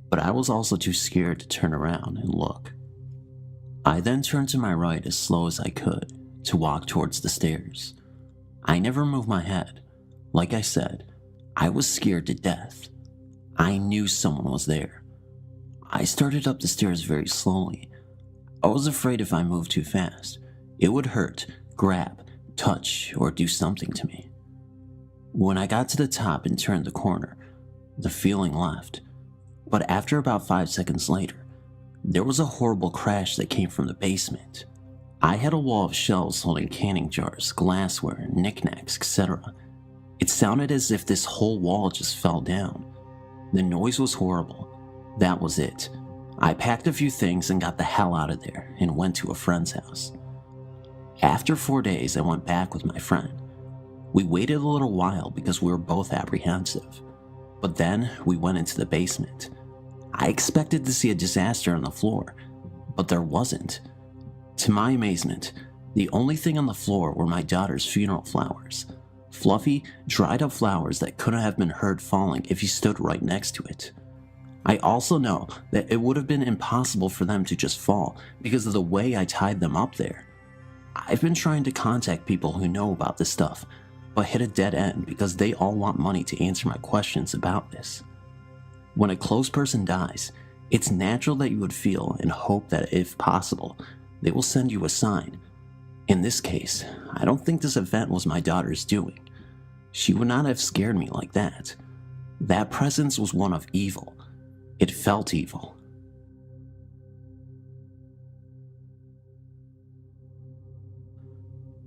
but I was also too scared to turn around and look. I then turned to my right as slow as I could to walk towards the stairs. I never moved my head. Like I said, I was scared to death. I knew someone was there. I started up the stairs very slowly. I was afraid if I moved too fast, it would hurt, grab, touch, or do something to me. When I got to the top and turned the corner, the feeling left. But after about 5 seconds later, there was a horrible crash that came from the basement. I had a wall of shelves holding canning jars, glassware, knickknacks, etc. It sounded as if this whole wall just fell down. The noise was horrible. That was it. I packed a few things and got the hell out of there and went to a friend's house. After 4 days, I went back with my friend. We waited a little while because we were both apprehensive, but then we went into the basement. I expected to see a disaster on the floor, but there wasn't. To my amazement, the only thing on the floor were my daughter's funeral flowers. Fluffy, dried up flowers that couldn't have been heard falling if you stood right next to it. I also know that it would have been impossible for them to just fall because of the way I tied them up there. I've been trying to contact people who know about this stuff, but hit a dead end because they all want money to answer my questions about this. When a close person dies, it's natural that you would feel and hope that if possible, they will send you a sign. In this case, I don't think this event was my daughter's doing. She would not have scared me like that. That presence was one of evil. It felt evil.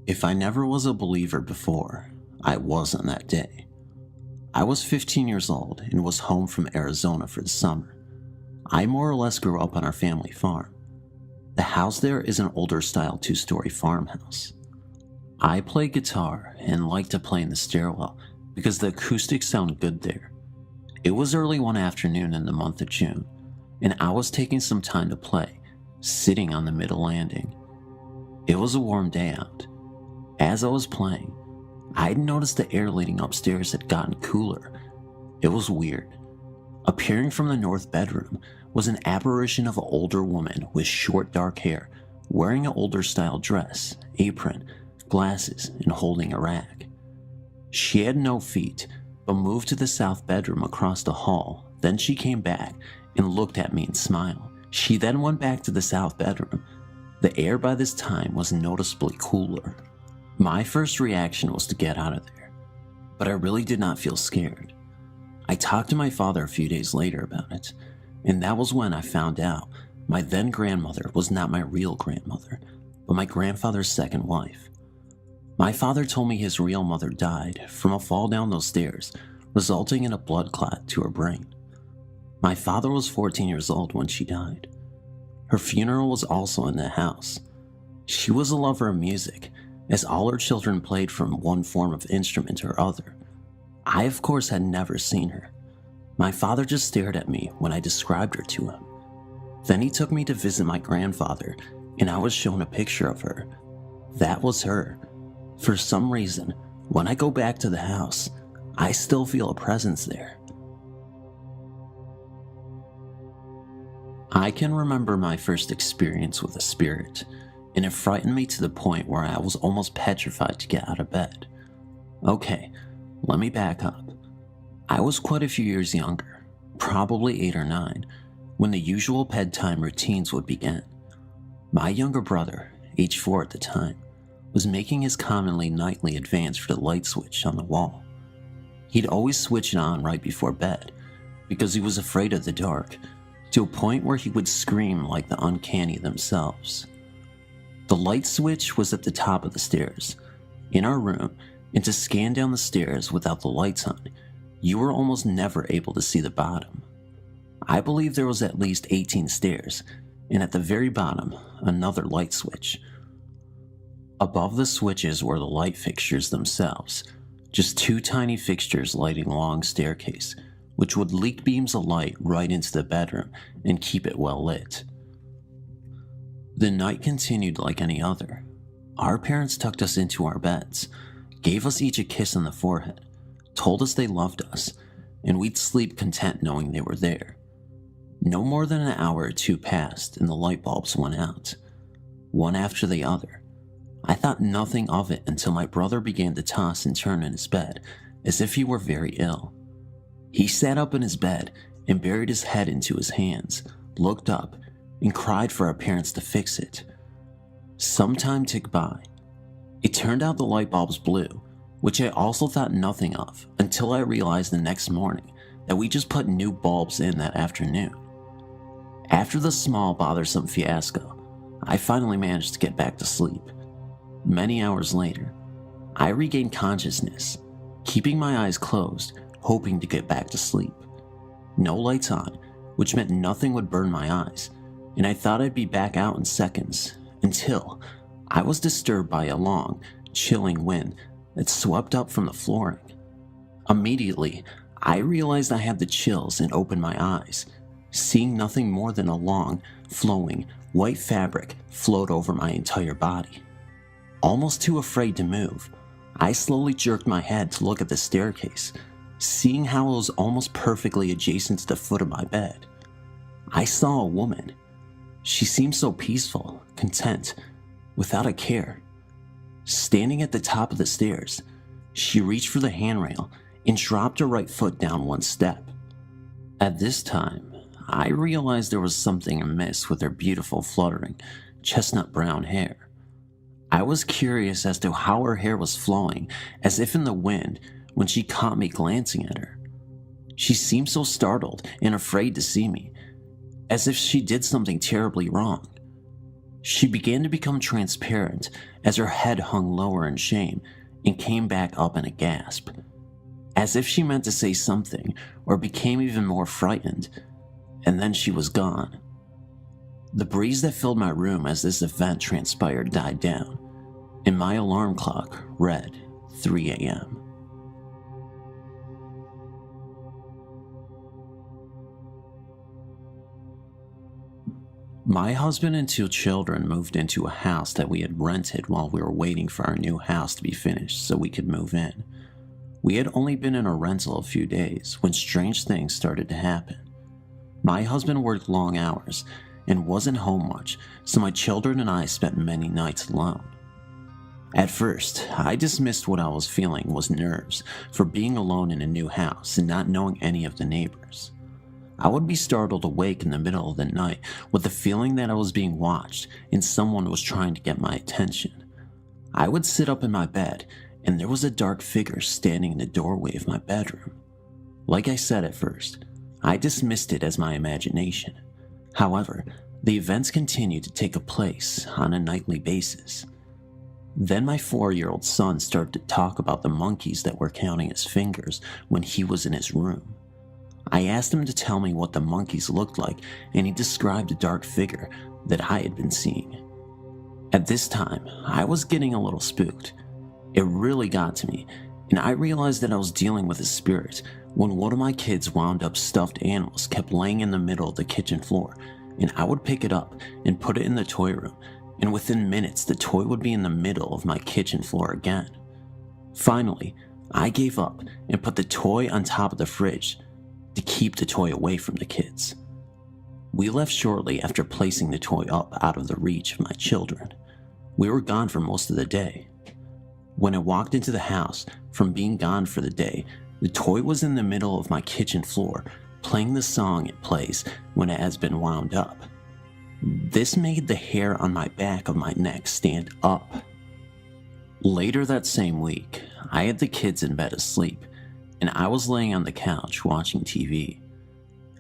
If I never was a believer before, I was on that day. I was 15 years old and was home from Arizona for the summer. I more or less grew up on our family farm. The house there is an older style 2-story farmhouse. I play guitar and like to play in the stairwell because the acoustics sound good there. It was early one afternoon in the month of June, and I was taking some time to play, sitting on the middle landing. It was a warm day out. As I was playing, I'd noticed the air leading upstairs had gotten cooler. It was weird. Appearing from the north bedroom was an apparition of an older woman with short dark hair, wearing an older style dress, apron, glasses, and holding a rag. She had no feet, but moved to the south bedroom across the hall. Then she came back and looked at me and smiled. She then went back to the south bedroom. The air by this time was noticeably cooler. My first reaction was to get out of there, but I really did not feel scared. I talked to my father a few days later about it, and that was when I found out my then grandmother was not my real grandmother, but my grandfather's second wife. My father told me his real mother died from a fall down those stairs, resulting in a blood clot to her brain. My father was 14 years old when she died. Her funeral was also in the house. She was a lover of music, as all her children played from one form of instrument or other. I, of course, had never seen her. My father just stared at me when I described her to him. Then he took me to visit my grandfather, and I was shown a picture of her. That was her. For some reason, when I go back to the house, I still feel a presence there. I can remember my first experience with a spirit, and it frightened me to the point where I was almost petrified to get out of bed. Okay, let me back up. I was quite a few years younger, probably 8 or 9, when the usual bedtime routines would begin. My younger brother, age 4 at the time, was making his commonly nightly advance for the light switch on the wall. He'd always switch it on right before bed, because he was afraid of the dark, to a point where he would scream like the uncanny themselves. The light switch was at the top of the stairs, in our room, and to scan down the stairs without the lights on, you were almost never able to see the bottom. I believe there was at least 18 stairs, and at the very bottom, another light switch. Above the switches were the light fixtures themselves, just 2 tiny fixtures lighting a long staircase, which would leak beams of light right into the bedroom and keep it well lit. The night continued like any other. Our parents tucked us into our beds, gave us each a kiss on the forehead, told us they loved us, and we'd sleep content knowing they were there. No more than an hour or 2 passed and the light bulbs went out, one after the other. I thought nothing of it until my brother began to toss and turn in his bed as if he were very ill. He sat up in his bed and buried his head into his hands, looked up, and cried for our parents to fix it. Some time ticked by. It turned out the light bulbs blew, which I also thought nothing of until I realized the next morning that we just put new bulbs in that afternoon. After the small, bothersome fiasco, I finally managed to get back to sleep. Many hours later, I regained consciousness, keeping my eyes closed, hoping to get back to sleep. No lights on, which meant nothing would burn my eyes, and I thought I'd be back out in seconds, until I was disturbed by a long, chilling wind that swept up from the flooring. Immediately, I realized I had the chills and opened my eyes, seeing nothing more than a long, flowing, white fabric float over my entire body. Almost too afraid to move, I slowly jerked my head to look at the staircase, seeing how it was almost perfectly adjacent to the foot of my bed. I saw a woman. She seemed so peaceful, content, without a care. Standing at the top of the stairs, she reached for the handrail and dropped her right foot down one step. At this time, I realized there was something amiss with her beautiful, fluttering, chestnut brown hair. I was curious as to how her hair was flowing, as if in the wind, when she caught me glancing at her. She seemed so startled and afraid to see me, as if she did something terribly wrong. She began to become transparent as her head hung lower in shame and came back up in a gasp, as if she meant to say something or became even more frightened, and then she was gone. The breeze that filled my room as this event transpired died down, and my alarm clock read 3 a.m. My husband and 2 children moved into a house that we had rented while we were waiting for our new house to be finished so we could move in. We had only been in a rental a few days when strange things started to happen. My husband worked long hours and wasn't home much, so my children and I spent many nights alone. At first, I dismissed what I was feeling was nerves for being alone in a new house and not knowing any of the neighbors. I would be startled awake in the middle of the night with the feeling that I was being watched and someone was trying to get my attention. I would sit up in my bed and there was a dark figure standing in the doorway of my bedroom. Like I said at first, I dismissed it as my imagination. However, the events continued to take place on a nightly basis. Then my 4-year-old son started to talk about the monkeys that were counting his fingers when he was in his room. I asked him to tell me what the monkeys looked like, and he described a dark figure that I had been seeing. At this time, I was getting a little spooked. It really got to me, and I realized that I was dealing with a spirit when one of my kids' wound up stuffed animals kept laying in the middle of the kitchen floor, and I would pick it up and put it in the toy room, and within minutes the toy would be in the middle of my kitchen floor again. Finally, I gave up and put the toy on top of the fridge to keep the toy away from the kids. We left shortly after placing the toy up out of the reach of my children. We were gone for most of the day. When I walked into the house from being gone for the day, the toy was in the middle of my kitchen floor, playing the song it plays when it has been wound up. This made the hair on my back of my neck stand up. Later that same week, I had the kids in bed asleep, and I was laying on the couch watching TV.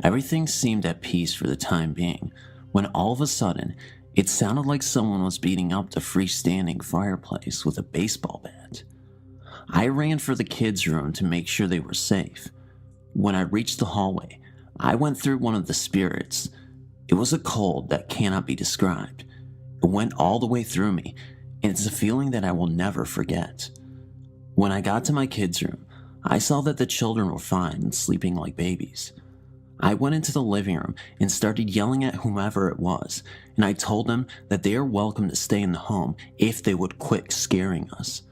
Everything seemed at peace for the time being, when all of a sudden, it sounded like someone was beating up the freestanding fireplace with a baseball bat. I ran for the kids' room to make sure they were safe. When I reached the hallway, I went through one of the spirits. It was a cold that cannot be described. It went all the way through me, and it's a feeling that I will never forget. When I got to my kids' room, I saw that the children were fine and sleeping like babies. I went into the living room and started yelling at whomever it was, and I told them that they are welcome to stay in the home if they would quit scaring us.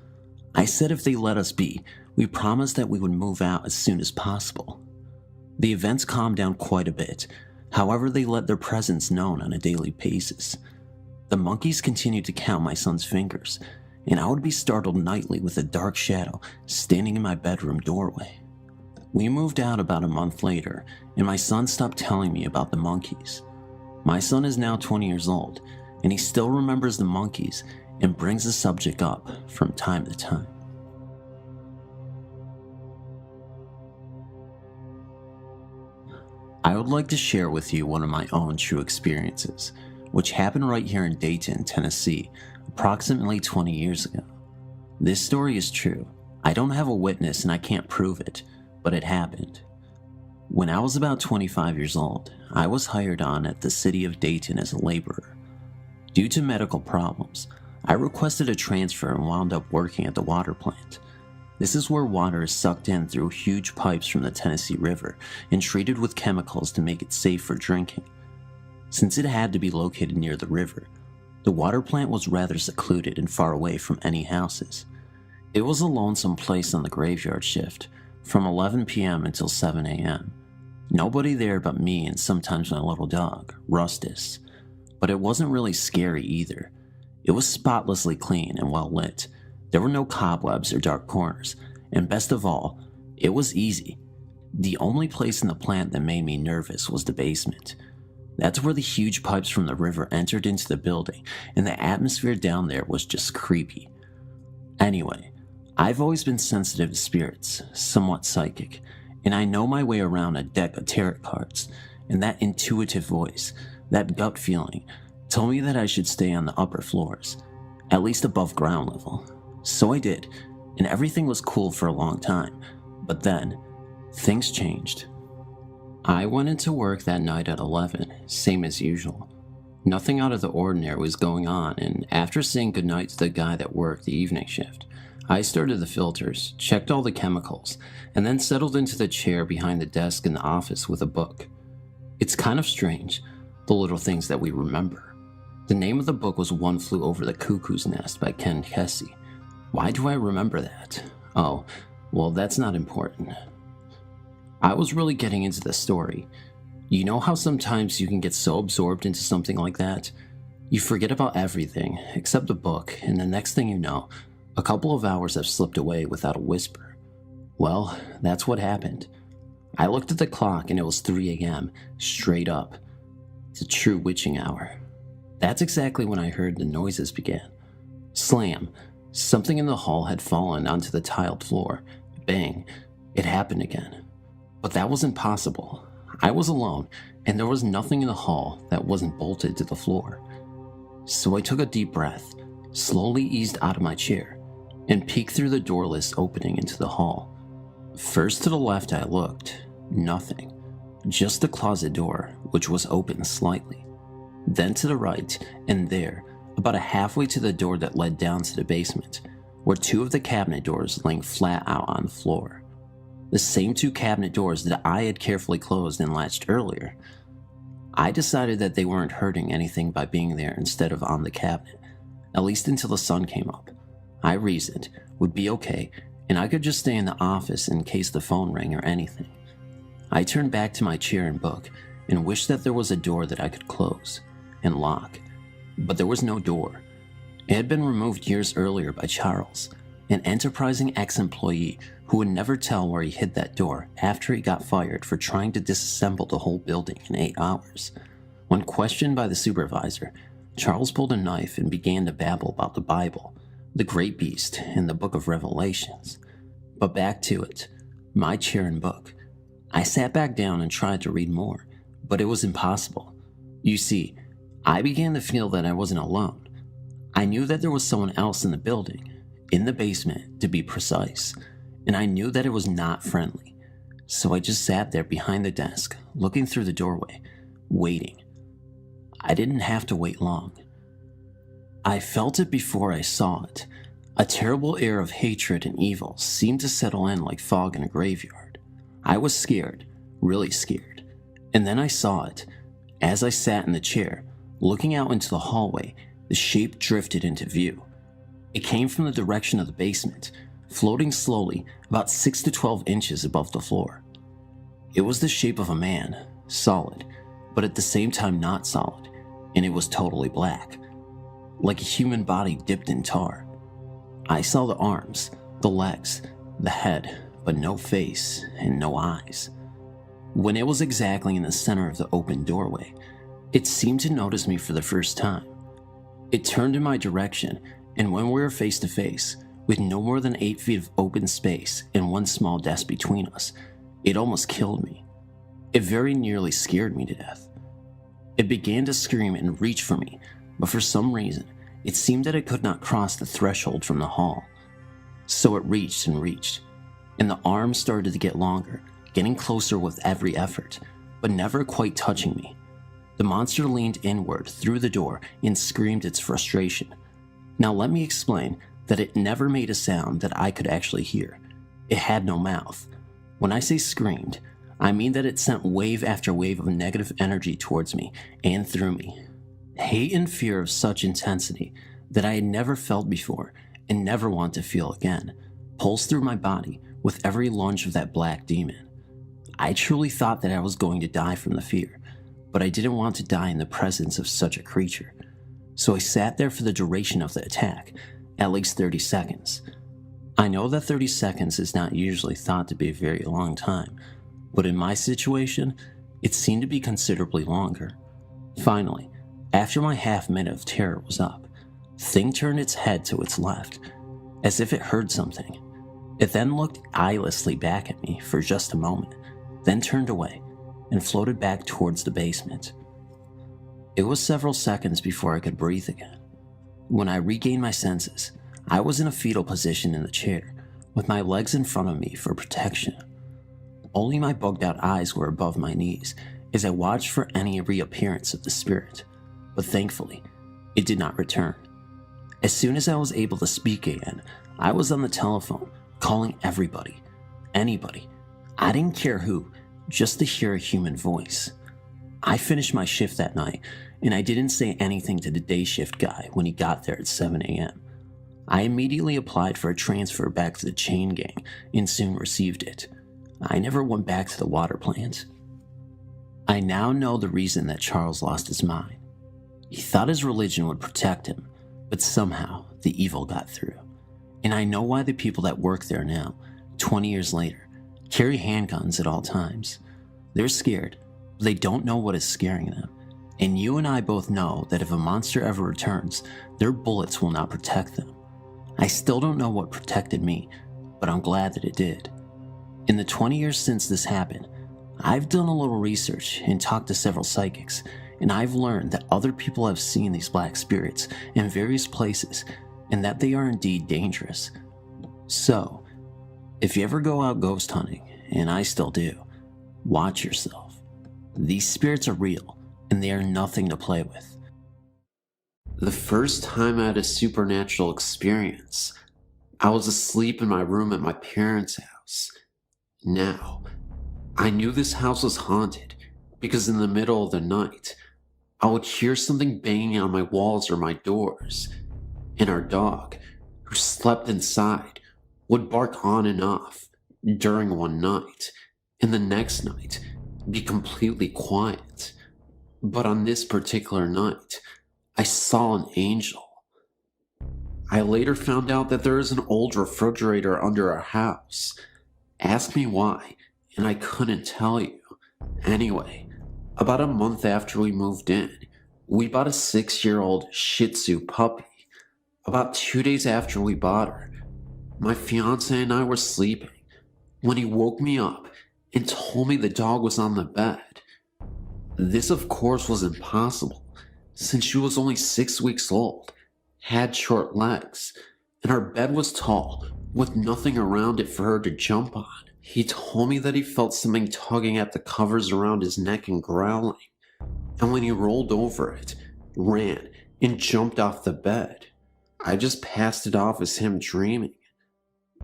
I said if they let us be, we promised that we would move out as soon as possible. The events calmed down quite a bit. However, they let their presence known on a daily basis. The monkeys continued to count my son's fingers, and I would be startled nightly with a dark shadow standing in my bedroom doorway. We moved out about a month later, and my son stopped telling me about the monkeys. My son is now 20 years old, and he still remembers the monkeys and brings the subject up from time to time. I would like to share with you one of my own true experiences, which happened right here in Dayton, Tennessee, approximately 20 years ago. This story is true. I don't have a witness and I can't prove it, but it happened. When I was about 25 years old, I was hired on at the city of Dayton as a laborer. Due to medical problems, I requested a transfer and wound up working at the water plant. This is where water is sucked in through huge pipes from the Tennessee River and treated with chemicals to make it safe for drinking. Since it had to be located near the river, the water plant was rather secluded and far away from any houses. It was a lonesome place on the graveyard shift, from 11 p.m. until 7 a.m. Nobody there but me and sometimes my little dog, Rustus. But it wasn't really scary either. It was spotlessly clean and well lit. There were no cobwebs or dark corners, and best of all, it was easy. The only place in the plant that made me nervous was the basement. That's where the huge pipes from the river entered into the building, and the atmosphere down there was just creepy. Anyway, I've always been sensitive to spirits, somewhat psychic, and I know my way around a deck of tarot cards, and that intuitive voice, that gut feeling, told me that I should stay on the upper floors, at least above ground level. So I did, and everything was cool for a long time, but then, things changed. I went into work that night at 11, same as usual. Nothing out of the ordinary was going on, and after saying goodnight to the guy that worked the evening shift, I started the filters, checked all the chemicals, and then settled into the chair behind the desk in the office with a book. It's kind of strange, the little things that we remember. The name of the book was One Flew Over the Cuckoo's Nest by Ken Kesey. Why do I remember that? Oh, well, that's not important. I was really getting into the story. You know how sometimes you can get so absorbed into something like that? You forget about everything except the book, and the next thing you know, a couple of hours have slipped away without a whisper. Well, that's what happened. I looked at the clock and it was 3 a.m., straight up. It's a true witching hour. That's exactly when I heard the noises began. Slam. Something in the hall had fallen onto the tiled floor. Bang. It happened again. But that wasn't possible. I was alone, and there was nothing in the hall that wasn't bolted to the floor. So I took a deep breath, slowly eased out of my chair, and peeked through the doorless opening into the hall. First to the left I looked. Nothing. Just the closet door, which was open slightly. Then to the right, and there, about a halfway to the door that led down to the basement, were 2 of the cabinet doors laying flat out on the floor. The same 2 cabinet doors that I had carefully closed and latched earlier. I decided that they weren't hurting anything by being there instead of on the cabinet, at least until the sun came up. I reasoned, would be okay, and I could just stay in the office in case the phone rang or anything. I turned back to my chair and book, and wished that there was a door that I could close and lock, but there was no door. It had been removed years earlier by Charles, an enterprising ex-employee who would never tell where he hid that door after he got fired for trying to disassemble the whole building in 8 hours. When questioned by the supervisor, Charles pulled a knife and began to babble about the Bible, the Great Beast, and the Book of Revelations. But back to it, my chair and book. I sat back down and tried to read more, but it was impossible. You see, I began to feel that I wasn't alone. I knew that there was someone else in the building, in the basement to be precise, and I knew that it was not friendly. So I just sat there behind the desk, looking through the doorway, waiting. I didn't have to wait long. I felt it before I saw it. A terrible air of hatred and evil seemed to settle in like fog in a graveyard. I was scared, really scared. And then I saw it. As I sat in the chair, looking out into the hallway, the shape drifted into view. It came from the direction of the basement, floating slowly about 6 to 12 inches above the floor. It was the shape of a man, solid, but at the same time not solid, and it was totally black, like a human body dipped in tar. I saw the arms, the legs, the head, but no face and no eyes. When it was exactly in the center of the open doorway, it seemed to notice me for the first time. It turned in my direction, and when we were face to face, with no more than 8 feet of open space and one small desk between us, it almost killed me. It very nearly scared me to death. It began to scream and reach for me, but for some reason, it seemed that it could not cross the threshold from the hall. So it reached and reached, and the arms started to get longer, getting closer with every effort, but never quite touching me. The monster leaned inward through the door and screamed its frustration. Now let me explain that it never made a sound that I could actually hear. It had no mouth. When I say screamed, I mean that it sent wave after wave of negative energy towards me and through me. Hate and fear of such intensity that I had never felt before and never want to feel again pulsed through my body with every lunge of that black demon. I truly thought that I was going to die from the fear, but I didn't want to die in the presence of such a creature. So I sat there for the duration of the attack, at least 30 seconds. I know that 30 seconds is not usually thought to be a very long time, but in my situation, it seemed to be considerably longer. Finally, after my half minute of terror was up, Thing turned its head to its left, as if it heard something. It then looked eyelessly back at me for just a moment, then turned away and floated back towards the basement. It was several seconds before I could breathe again. When I regained my senses, I was in a fetal position in the chair, with my legs in front of me for protection. Only my bugged out eyes were above my knees as I watched for any reappearance of the spirit, but thankfully, it did not return. As soon as I was able to speak again, I was on the telephone, calling everybody, anybody. I didn't care who, just to hear a human voice. I finished my shift that night, and I didn't say anything to the day shift guy when he got there at 7 a.m. I immediately applied for a transfer back to the chain gang and soon received it. I never went back to the water plant. I now know the reason that Charles lost his mind. He thought his religion would protect him, but somehow the evil got through. And I know why the people that work there now, 20 years later, carry handguns at all times. They're scared, but they don't know what is scaring them. And you and I both know that if a monster ever returns, their bullets will not protect them. I still don't know what protected me, but I'm glad that it did. In the 20 years since this happened, I've done a little research and talked to several psychics, and I've learned that other people have seen these black spirits in various places and that they are indeed dangerous. So, if you ever go out ghost hunting, and I still do, watch yourself. These spirits are real, and they are nothing to play with. The first time I had a supernatural experience, I was asleep in my room at my parents' house. Now, I knew this house was haunted because in the middle of the night, I would hear something banging on my walls or my doors, and our dog, who slept inside, would bark on and off during one night, and the next night be completely quiet. But on this particular night, I saw an angel. I later found out that there is an old refrigerator under our house. Ask me why, and I couldn't tell you. Anyway, about a month after we moved in, we bought a 6-year-old Shih Tzu puppy. About 2 days after we bought her, my fiance and I were sleeping when he woke me up and told me the dog was on the bed. This, of course, was impossible, since she was only 6 weeks old, had short legs, and our bed was tall, with nothing around it for her to jump on. He told me that he felt something tugging at the covers around his neck and growling, and when he rolled over it, ran and jumped off the bed. I just passed it off as him dreaming.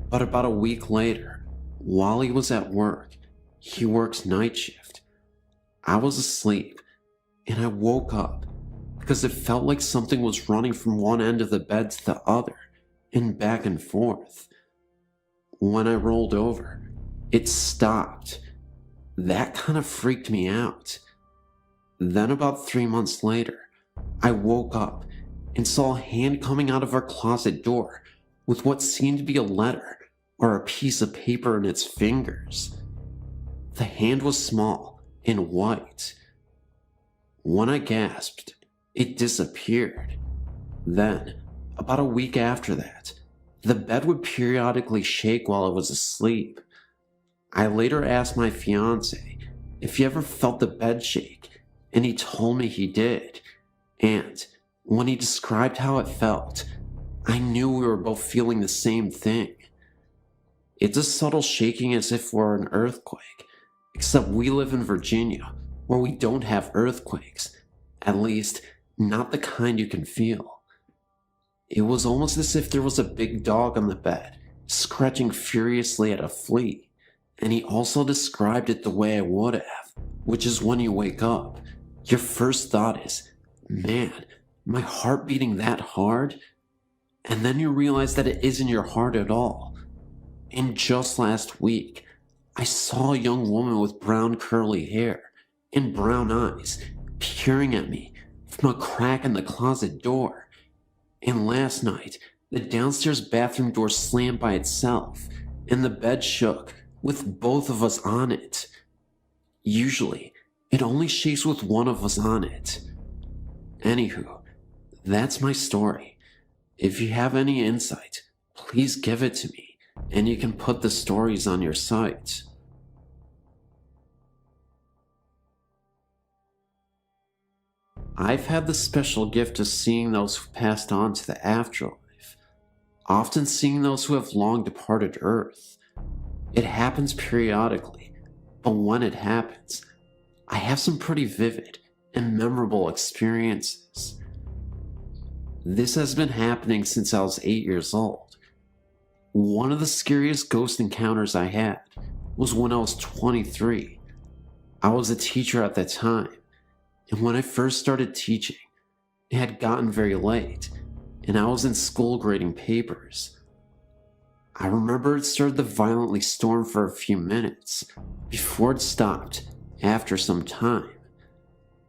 But about a week later, while he was at work, he works night shift. I was asleep, and I woke up because it felt like something was running from one end of the bed to the other, and back and forth. When I rolled over, it stopped. That kind of freaked me out. Then about 3 months later, I woke up and saw a hand coming out of our closet door with what seemed to be a letter or a piece of paper in its fingers. The hand was small and white. When I gasped, it disappeared. Then, about a week after that, the bed would periodically shake while I was asleep. I later asked my fiance if he ever felt the bed shake, and he told me he did. And when he described how it felt, I knew we were both feeling the same thing. It's a subtle shaking as if we're an earthquake, Except we live in Virginia, where we don't have earthquakes. At least, not the kind you can feel. It was almost as if there was a big dog on the bed, scratching furiously at a flea. And he also described it the way I would have, which is when you wake up, your first thought is, man, my heart beating that hard? And then you realize that it isn't your heart at all. And just last week, I saw a young woman with brown curly hair and brown eyes peering at me from a crack in the closet door. And last night, the downstairs bathroom door slammed by itself and the bed shook with both of us on it. Usually, it only shakes with one of us on it. Anywho, that's my story. If you have any insight, please give it to me, and you can put the stories on your site. I've had the special gift of seeing those who passed on to the afterlife, often seeing those who have long departed Earth. It happens periodically, but when it happens, I have some pretty vivid and memorable experiences. This has been happening since I was 8 years old. One of the scariest ghost encounters I had was when I was 23. I was a teacher at that time, and when I first started teaching, it had gotten very late, and I was in school grading papers. I remember it started to violently storm for a few minutes, before it stopped after some time.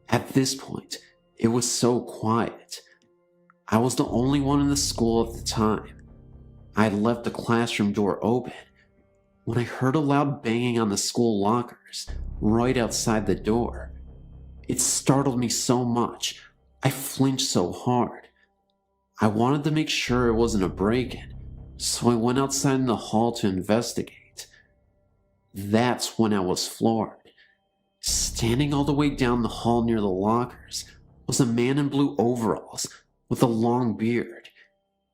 At this point, it was so quiet. I was the only one in the school at the time. I had left the classroom door open when I heard a loud banging on the school lockers right outside the door. It startled me so much, I flinched so hard. I wanted to make sure it wasn't a break-in, so I went outside in the hall to investigate. That's when I was floored. Standing all the way down the hall near the lockers was a man in blue overalls with a long beard.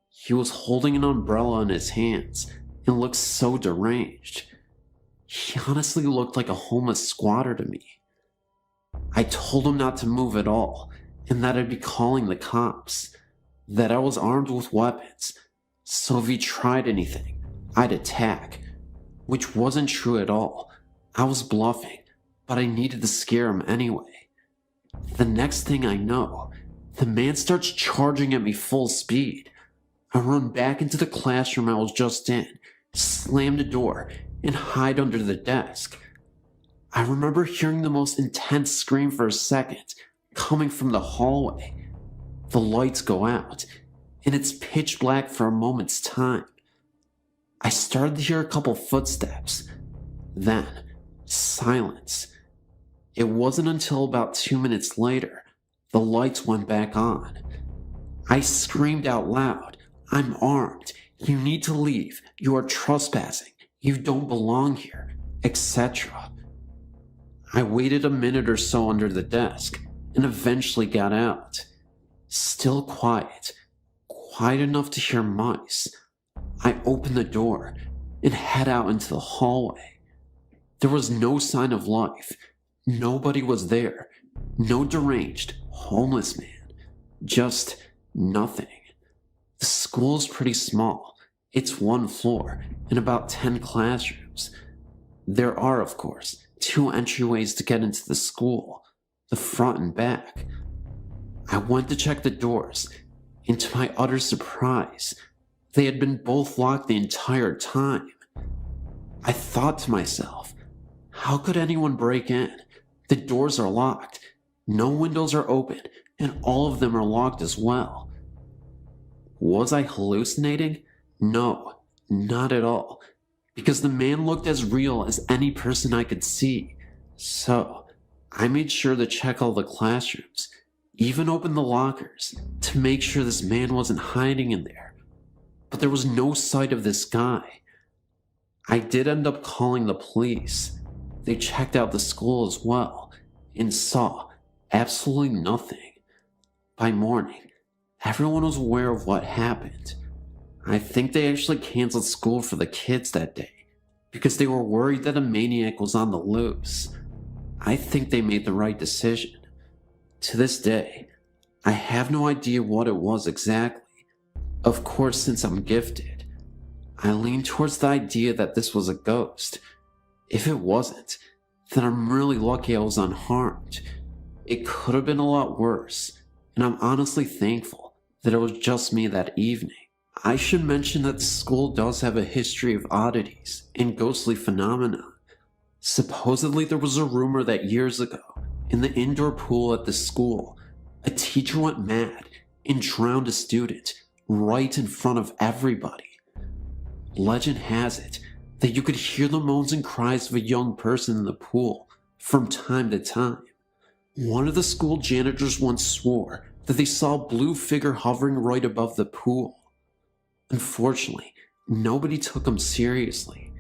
He was holding an umbrella in his hands and looked so deranged. He honestly looked like a homeless squatter to me. I told him not to move at all and that I'd be calling the cops, that I was armed with weapons, so if he tried anything, I'd attack, which wasn't true at all. I was bluffing, but I needed to scare him anyway. The next thing I know, the man starts charging at me full speed. I run back into the classroom I was just in, slam the door, and hide under the desk. I remember hearing the most intense scream for a second, coming from the hallway. The lights go out, and it's pitch black for a moment's time. I started to hear a couple footsteps. Then, silence. It wasn't until about 2 minutes later, the lights went back on. I screamed out loud, "I'm armed. You need to leave. You are trespassing. You don't belong here," etc. I waited a minute or so under the desk and eventually got out. Still quiet enough to hear mice. I opened the door and head out into the hallway. There was no sign of life. Nobody was there. No deranged, homeless man. Just nothing. The school's pretty small. It's 1 floor and about 10 classrooms. There are, of course, 2 entryways to get into the school, the front and back. I went to check the doors, and to my utter surprise, they had been both locked the entire time. I thought to myself, how could anyone break in? The doors are locked, no windows are open, and all of them are locked as well. Was I hallucinating? No, not at all, because the man looked as real as any person I could see. So, I made sure to check all the classrooms, even open the lockers, to make sure this man wasn't hiding in there. But there was no sight of this guy. I did end up calling the police. They checked out the school as well, and saw absolutely nothing. By morning, everyone was aware of what happened. I think they actually canceled school for the kids that day, because they were worried that a maniac was on the loose. I think they made the right decision. To this day, I have no idea what it was exactly. Of course, since I'm gifted, I lean towards the idea that this was a ghost. If it wasn't, then I'm really lucky I was unharmed. It could have been a lot worse, and I'm honestly thankful that it was just me that evening. I should mention that the school does have a history of oddities and ghostly phenomena. Supposedly there was a rumor that years ago, in the indoor pool at the school, a teacher went mad and drowned a student right in front of everybody. Legend has it that you could hear the moans and cries of a young person in the pool from time to time. One of the school janitors once swore that they saw a blue figure hovering right above the pool. Unfortunately, nobody took him seriously.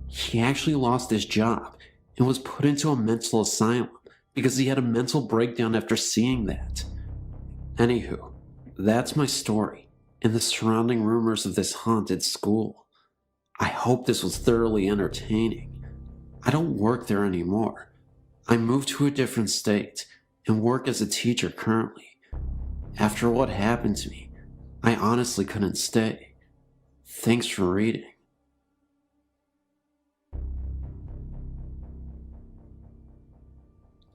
He actually lost his job and was put into a mental asylum because he had a mental breakdown after seeing that. Anywho, that's my story and the surrounding rumors of this haunted school. I hope this was thoroughly entertaining. I don't work there anymore. I moved to a different state and work as a teacher currently. After what happened to me, I honestly couldn't stay. Thanks for reading.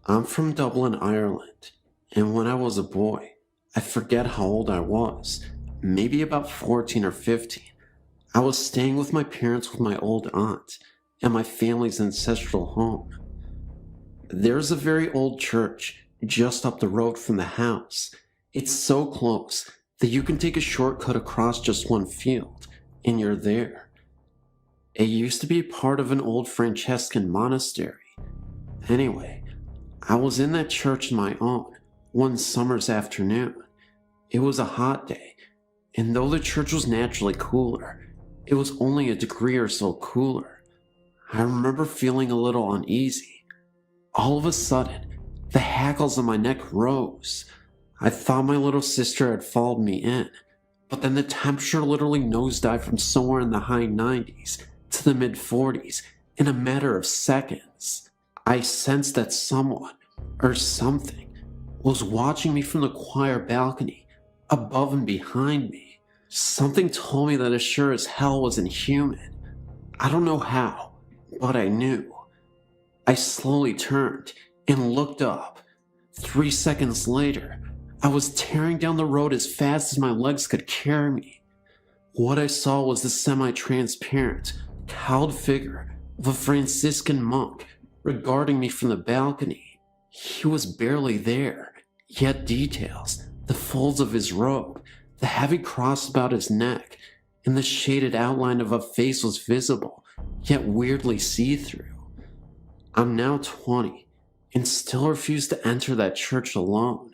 I'm from Dublin, Ireland, and when I was a boy, I forget how old I was, maybe about 14 or 15, I was staying with my parents with my old aunt at my family's ancestral home. There's a very old church just up the road from the house. It's so close that you can take a shortcut across just one field, and you're there. It used to be part of an old Franciscan monastery. Anyway, I was in that church on my own one summer's afternoon. It was a hot day, and though the church was naturally cooler, it was only a degree or so cooler. I remember feeling a little uneasy. All of a sudden, the hackles on my neck rose. I thought my little sister had followed me in, but then the temperature literally nosedived from somewhere in the high 90s to the mid 40s in a matter of seconds. I sensed that someone, or something, was watching me from the choir balcony, above and behind me. Something told me that it sure as hell wasn't human. I don't know how, but I knew. I slowly turned and looked up. 3 seconds later, I was tearing down the road as fast as my legs could carry me. What I saw was the semi-transparent, cowled figure of a Franciscan monk regarding me from the balcony. He was barely there, yet details, the folds of his robe, the heavy cross about his neck, and the shaded outline of a face was visible, yet weirdly see-through. I'm now 20, and still refuse to enter that church alone.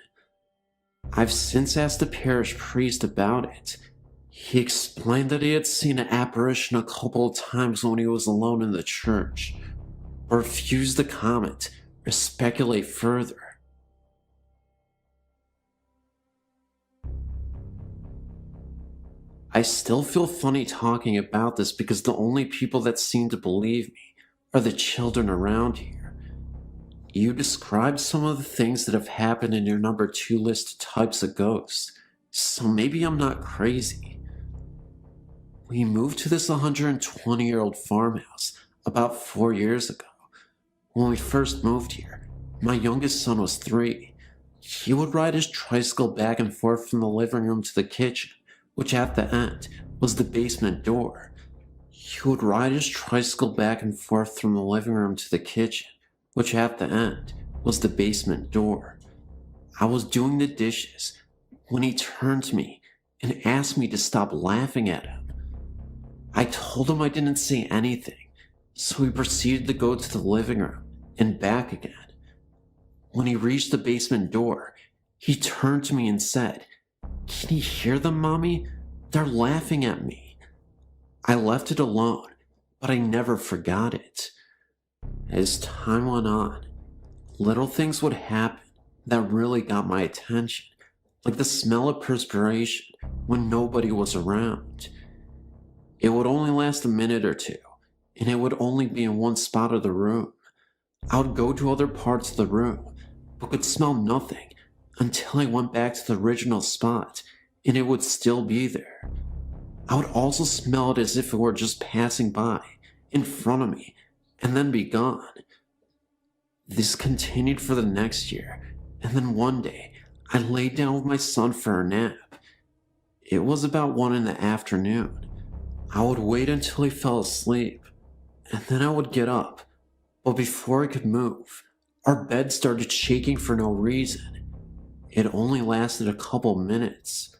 I've since asked the parish priest about it. He explained that he had seen an apparition a couple of times when he was alone in the church, but refused to comment or speculate further. I still feel funny talking about this because the only people that seem to believe me are the children around here. You described some of the things that have happened in your number 2 list of types of ghosts, so maybe I'm not crazy. We moved to this 120-year-old farmhouse about 4 years ago. When we first moved here, my youngest son was 3. He would ride his tricycle back and forth from the living room to the kitchen, which at the end was the basement door. He would ride his tricycle back and forth from the living room to the kitchen, which at the end was the basement door. I was doing the dishes when he turned to me and asked me to stop laughing at him. I told him I didn't say anything, so he proceeded to go to the living room and back again. When he reached the basement door, he turned to me and said, "Can you hear them, Mommy? They're laughing at me." I left it alone, but I never forgot it. As time went on, little things would happen that really got my attention, like the smell of perspiration when nobody was around. It would only last a minute or two, and it would only be in one spot of the room. I would go to other parts of the room, but could smell nothing until I went back to the original spot, and it would still be there. I would also smell it as if it were just passing by, in front of me, and then be gone. This continued for the next year, and then one day, I laid down with my son for a nap. It was about 1 in the afternoon. I would wait until he fell asleep, and then I would get up. But before I could move, our bed started shaking for no reason. It only lasted a couple minutes.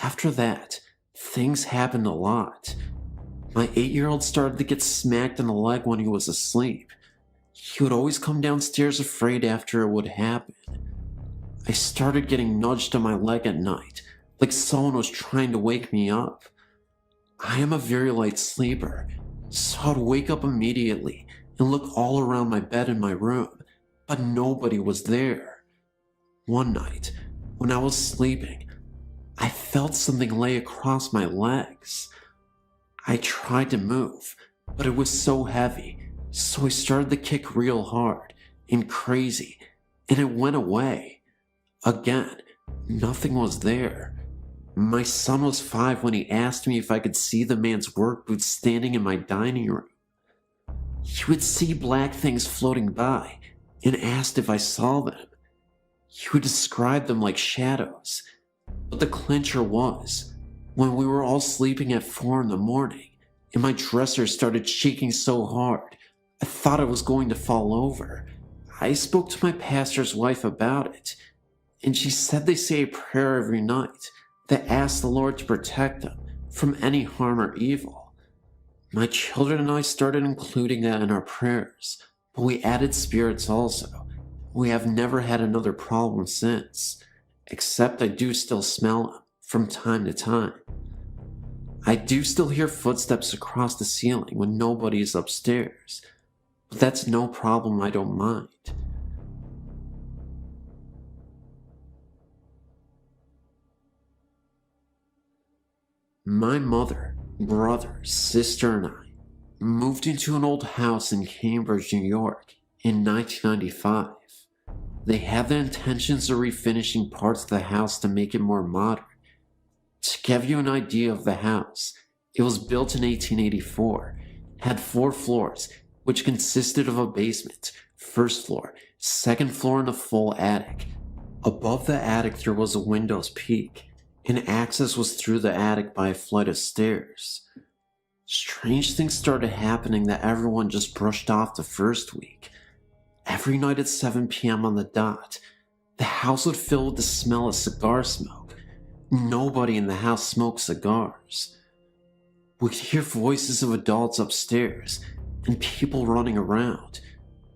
After that, things happened a lot. My 8-year-old started to get smacked in the leg when he was asleep. He would always come downstairs afraid after it would happen. I started getting nudged on my leg at night, like someone was trying to wake me up. I am a very light sleeper, so I'd wake up immediately and look all around my bed in my room, but nobody was there. One night, when I was sleeping, I felt something lay across my legs. I tried to move, but it was so heavy, so I started to kick real hard and crazy, and it went away. Again, nothing was there. My son was 5 when he asked me if I could see the man's work boots standing in my dining room. He would see black things floating by and asked if I saw them. He would describe them like shadows. But the clincher was, when we were all sleeping at 4 in the morning, and my dresser started shaking so hard, I thought I was going to fall over. I spoke to my pastor's wife about it, and she said they say a prayer every night that asks the Lord to protect them from any harm or evil. My children and I started including that in our prayers, but we added spirits also. We have never had another problem since, except I do still smell them from time to time. I do still hear footsteps across the ceiling when nobody is upstairs, but that's no problem. I don't mind. My mother, brother, sister, and I moved into an old house in Cambridge, New York in 1995. They had the intentions of refinishing parts of the house to make it more modern. To give you an idea of the house, it was built in 1884, had 4 floors, which consisted of a basement, first floor, second floor, and a full attic. Above the attic there was a window's peak, and access was through the attic by a flight of stairs. Strange things started happening that everyone just brushed off the first week. Every night at 7 p.m. on the dot, the house would fill with the smell of cigar smoke. Nobody in the house smoked cigars. We'd hear voices of adults upstairs and people running around.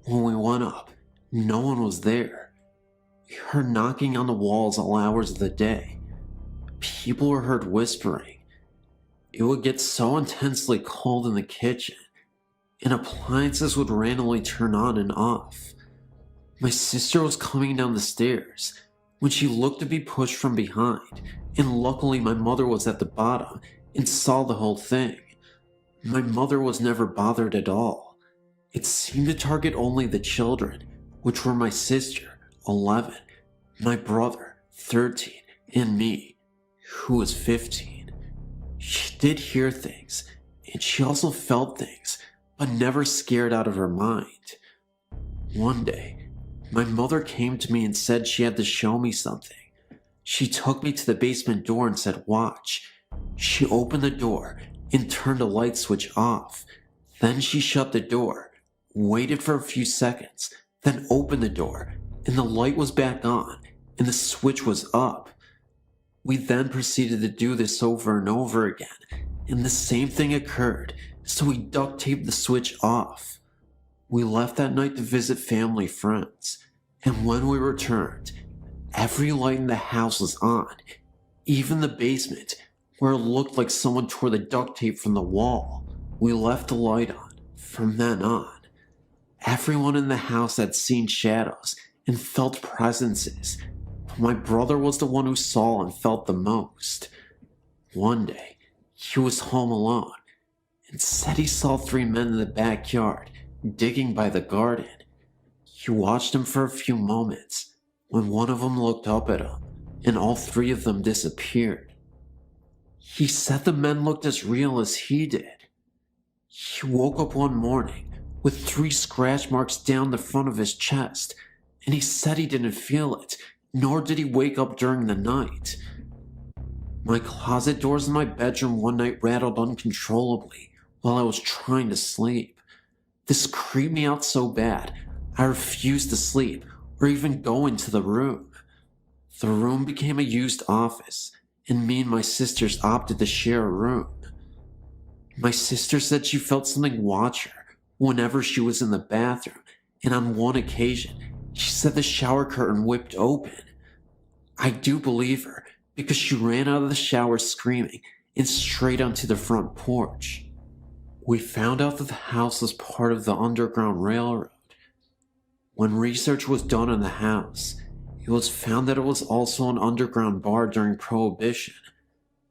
When we went up, no one was there. We heard knocking on the walls all hours of the day. People were heard whispering. It would get so intensely cold in the kitchen, and appliances would randomly turn on and off. My sister was coming down the stairs when she looked to be pushed from behind, and luckily my mother was at the bottom and saw the whole thing. My mother was never bothered at all. It seemed to target only the children, which were my sister, 11, my brother, 13, and me, who was 15. She did hear things, and she also felt things, but never scared out of her mind. One day, my mother came to me and said she had to show me something. She took me to the basement door and said, "Watch." She opened the door and turned a light switch off. Then she shut the door, waited for a few seconds, then opened the door, and the light was back on, and the switch was up. We then proceeded to do this over and over again, and the same thing occurred, so we duct taped the switch off. We left that night to visit family friends, and when we returned, every light in the house was on, even the basement, where it looked like someone tore the duct tape from the wall. We left the light on. From then on, everyone in the house had seen shadows and felt presences, but my brother was the one who saw and felt the most. One day, he was home alone, and said he saw 3 men in the backyard digging by the garden. He watched them for a few moments when one of them looked up at him and all 3 of them disappeared. He said the men looked as real as he did. He woke up one morning with 3 scratch marks down the front of his chest, and he said he didn't feel it, nor did he wake up during the night. My closet doors in my bedroom one night rattled uncontrollably while I was trying to sleep. This creeped me out so bad, I refused to sleep or even go into the room. The room became a used office, and me and my sisters opted to share a room. My sister said she felt something watch her whenever she was in the bathroom, and on one occasion, she said the shower curtain whipped open. I do believe her, because she ran out of the shower screaming and straight onto the front porch. We found out that the house was part of the Underground Railroad. When research was done on the house, it was found that it was also an underground bar during Prohibition.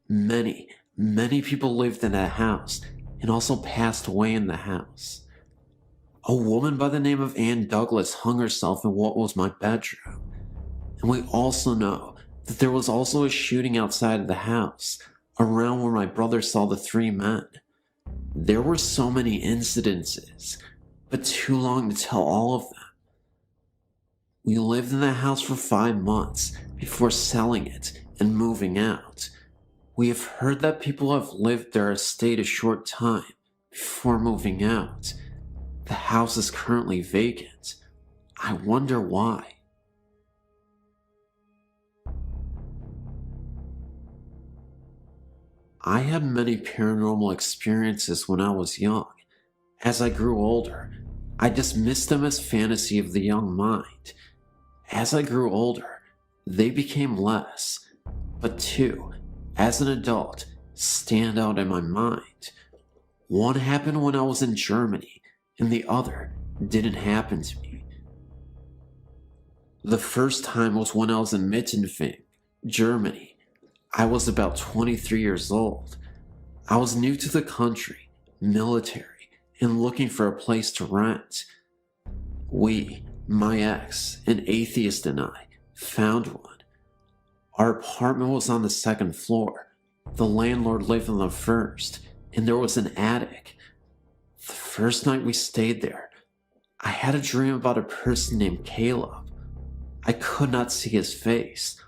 Many people lived in that house and also passed away in the house. A woman by the name of Ann Douglas hung herself in what was my bedroom. And we also know that there was also a shooting outside of the house, around where my brother saw the 3 men. There were so many incidences, but too long to tell all of them. We lived in the house for 5 months before selling it and moving out. We have heard that people have lived there or stayed a short time before moving out. The house is currently vacant. I wonder why. I had many paranormal experiences when I was young. As I grew older, I dismissed them as fantasy of the young mind. As I grew older, they became less, but 2, as an adult, stand out in my mind. One happened when I was in Germany, and the other didn't happen to me. The first time was when I was in Mittenfing, Germany. I was about 23 years old. I was new to the country, military, and looking for a place to rent. We, my ex, an atheist, and I found one. Our apartment was on the 2nd floor. The landlord lived on the 1st, and there was an attic. The first night we stayed there, I had a dream about a person named Caleb. I could not see his face.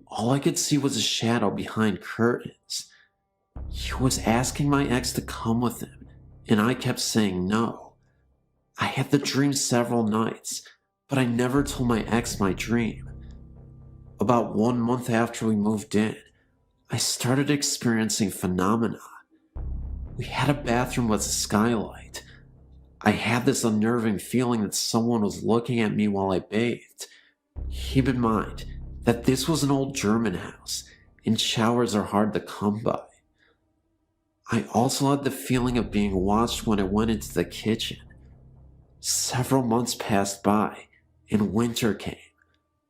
All I could see was a shadow behind curtains. He was asking my ex to come with him, and I kept saying no. I had the dream several nights, but I never told my ex my dream. About 1 month after we moved in, I started experiencing phenomena. We had a bathroom with a skylight. I had this unnerving feeling that someone was looking at me while I bathed. Keep in mind that this was an old German house, and showers are hard to come by. I also had the feeling of being watched when I went into the kitchen. Several months passed by, and winter came.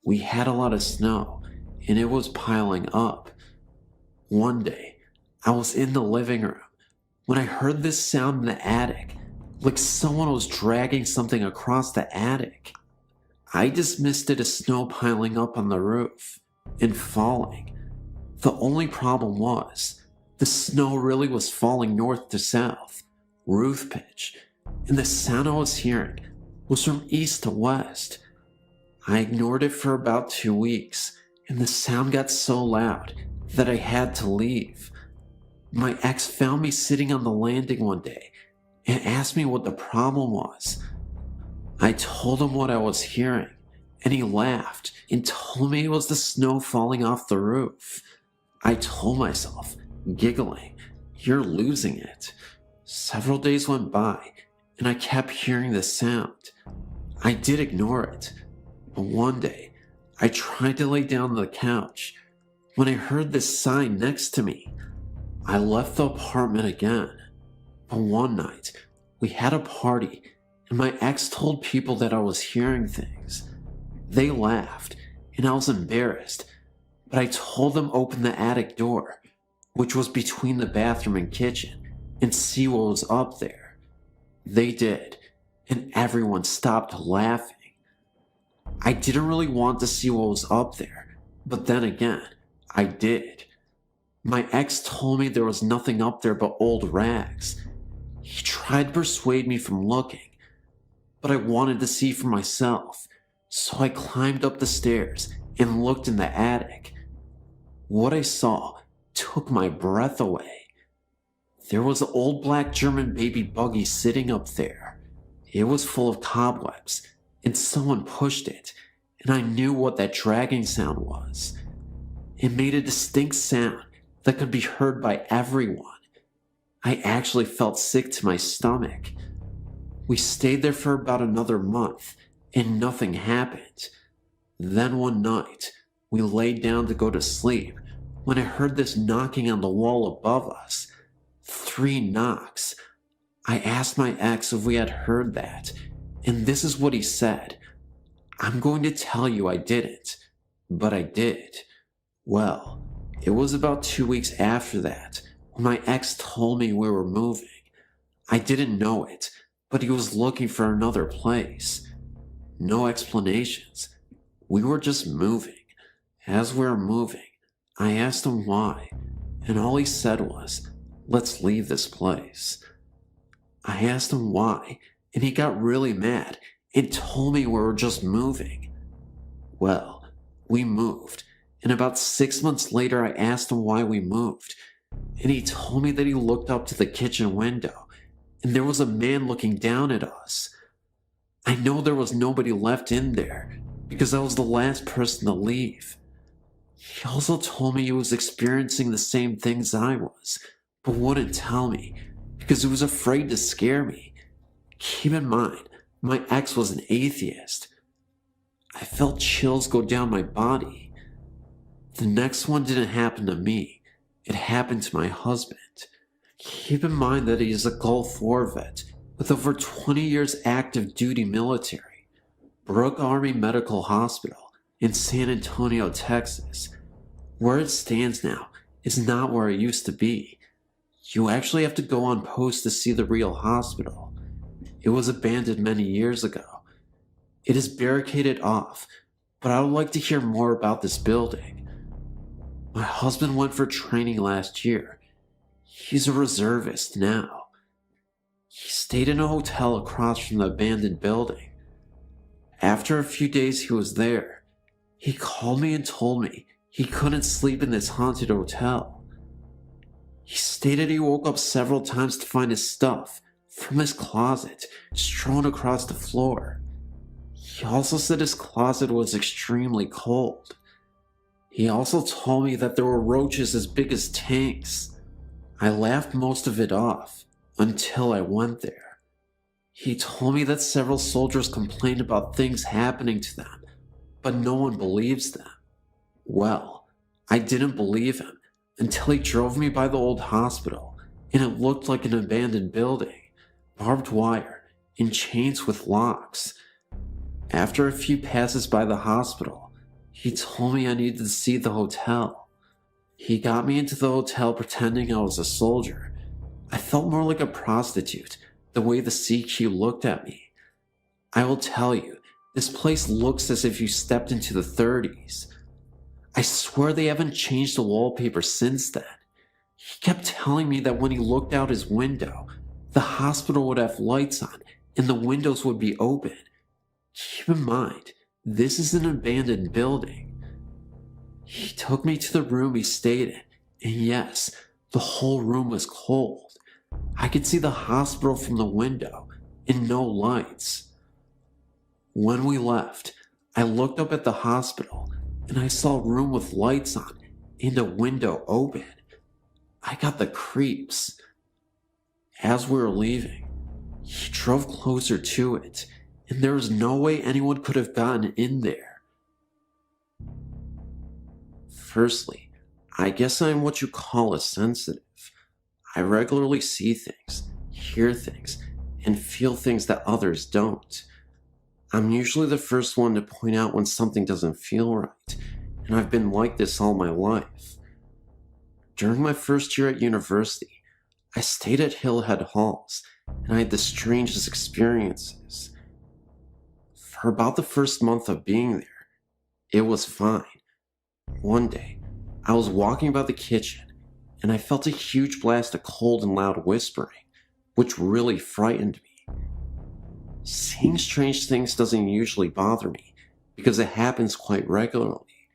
We had a lot of snow, and it was piling up. One day, I was in the living room when I heard this sound in the attic, like someone was dragging something across the attic. I dismissed it as snow piling up on the roof and falling. The only problem was, the snow really was falling north to south, roof pitch, and the sound I was hearing was from east to west. I ignored it for about 2 weeks, and the sound got so loud that I had to leave. My ex found me sitting on the landing one day and asked me what the problem was. I told him what I was hearing, and he laughed and told me it was the snow falling off the roof. I told myself, giggling, "You're losing it." Several days went by, and I kept hearing the sound. I did ignore it, but one day, I tried to lay down on the couch when I heard this sign next to me. I left the apartment again, but one night, we had a party, and my ex told people that I was hearing things. They laughed, and I was embarrassed, but I told them open the attic door, which was between the bathroom and kitchen, and see what was up there. They did, and everyone stopped laughing. I didn't really want to see what was up there, but then again, I did. My ex told me there was nothing up there but old rags. He tried to persuade me from looking, but I wanted to see for myself, so I climbed up the stairs and looked in the attic. What I saw took my breath away. There was an old black German baby buggy sitting up there. It was full of cobwebs, and someone pushed it, and I knew what that dragging sound was. It made a distinct sound that could be heard by everyone. I actually felt sick to my stomach. We stayed there for about another month, and nothing happened. Then one night, we laid down to go to sleep when I heard this knocking on the wall above us. 3 knocks. I asked my ex if we had heard that, and this is what he said. I'm going to tell you I didn't, but I did. Well, it was about 2 weeks after that when my ex told me we were moving. I didn't know it, but he was looking for another place. No explanations. We were just moving. As we were moving, I asked him why, and all he said was, "Let's leave this place." I asked him why, and he got really mad and told me we were just moving. Well, we moved, and about 6 months later I asked him why we moved, and he told me that he looked up to the kitchen window, and there was a man looking down at us. I know there was nobody left in there, because I was the last person to leave. He also told me he was experiencing the same things I was, but wouldn't tell me, because he was afraid to scare me. Keep in mind, my ex was an atheist. I felt chills go down my body. The next one didn't happen to me. It happened to my husband. Keep in mind that he is a Gulf War vet with over 20 years active duty military. Brooke Army Medical Hospital in San Antonio, Texas. Where it stands now is not where it used to be. You actually have to go on post to see the real hospital. It was abandoned many years ago. It is barricaded off, but I would like to hear more about this building. My husband went for training last year. He's a reservist now. He stayed in a hotel across from the abandoned building. After a few days he was there, he called me and told me he couldn't sleep in this haunted hotel. He stated he woke up several times to find his stuff from his closet strewn across the floor. He also said his closet was extremely cold. He also told me that there were roaches as big as tanks. I laughed most of it off until I went there. He told me that several soldiers complained about things happening to them, but no one believes them. Well, I didn't believe him until he drove me by the old hospital, and it looked like an abandoned building, barbed wire, and chains with locks. After a few passes by the hospital, he told me I needed to see the hotel. He got me into the hotel pretending I was a soldier. I felt more like a prostitute, the way the CQ looked at me. I will tell you, this place looks as if you stepped into the 30s. I swear they haven't changed the wallpaper since then. He kept telling me that when he looked out his window, the hospital would have lights on and the windows would be open. Keep in mind, this is an abandoned building. He took me to the room he stayed in, and yes, the whole room was cold. I could see the hospital from the window and no lights. When we left, I looked up at the hospital and I saw a room with lights on and a window open. I got the creeps. As we were leaving, he drove closer to it, and there was no way anyone could have gotten in there. Firstly, I guess I'm what you call a sensitive. I regularly see things, hear things, and feel things that others don't. I'm usually the first one to point out when something doesn't feel right, and I've been like this all my life. During my first year at university, I stayed at Hillhead Halls, and I had the strangest experiences. For about the first month of being there, it was fine. One day, I was walking by the kitchen, and I felt a huge blast of cold and loud whispering, which really frightened me. Seeing strange things doesn't usually bother me, because it happens quite regularly,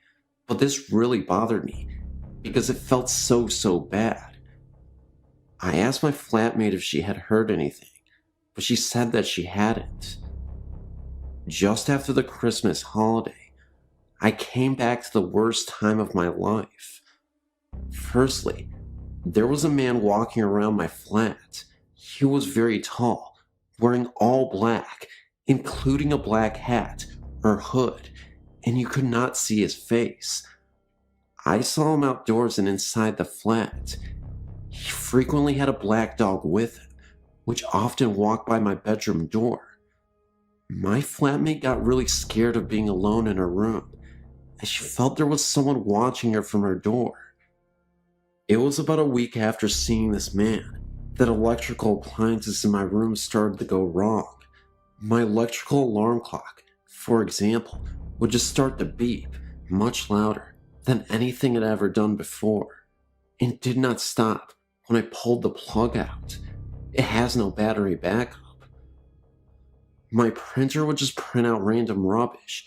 but this really bothered me, because it felt so bad. I asked my flatmate if she had heard anything, but she said that she hadn't. Just after the Christmas holiday, I came back to the worst time of my life. Firstly, there was a man walking around my flat. He was very tall, wearing all black, including a black hat or hood, and you could not see his face. I saw him outdoors and inside the flat. He frequently had a black dog with him, which often walked by my bedroom door. My flatmate got really scared of being alone in her room, as she felt there was someone watching her from her door. It was about a week after seeing this man that electrical appliances in my room started to go wrong. My electrical alarm clock, for example, would just start to beep much louder than anything it had ever done before, and did not stop when I pulled the plug out. It has no battery backup. My printer would just print out random rubbish,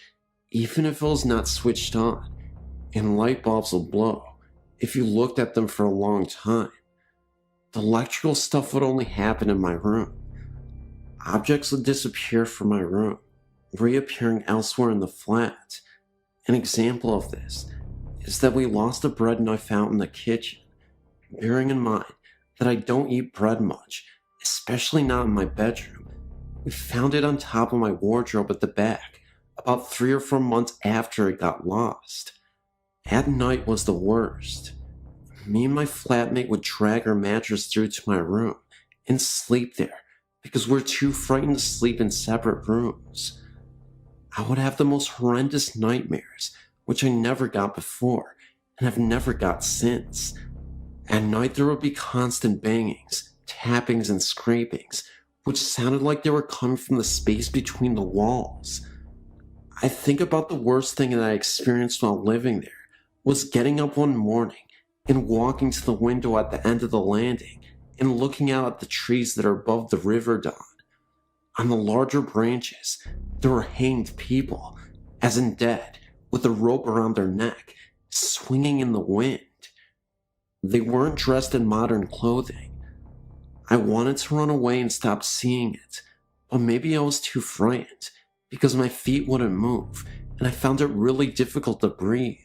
even if it was not switched on, and light bulbs will blow if you looked at them for a long time. The electrical stuff would only happen in my room. Objects would disappear from my room, reappearing elsewhere in the flat. An example of this is that we lost a bread knife out in the kitchen. Bearing in mind that I don't eat bread much, especially not in my bedroom, we found it on top of my wardrobe at the back about 3 or 4 months after it got lost. At night was the worst. Me and my flatmate would drag our mattress through to my room and sleep there because we're too frightened to sleep in separate rooms. I would have the most horrendous nightmares, which I never got before and have never got since. At night there would be constant bangings, tappings, and scrapings, which sounded like they were coming from the space between the walls. I think about the worst thing that I experienced while living there was getting up one morning and walking to the window at the end of the landing and looking out at the trees that are above the river dawn. On the larger branches, there were hanged people, as in dead, with a rope around their neck, swinging in the wind. They weren't dressed in modern clothing. I wanted to run away and stop seeing it, but maybe I was too frightened because my feet wouldn't move and I found it really difficult to breathe.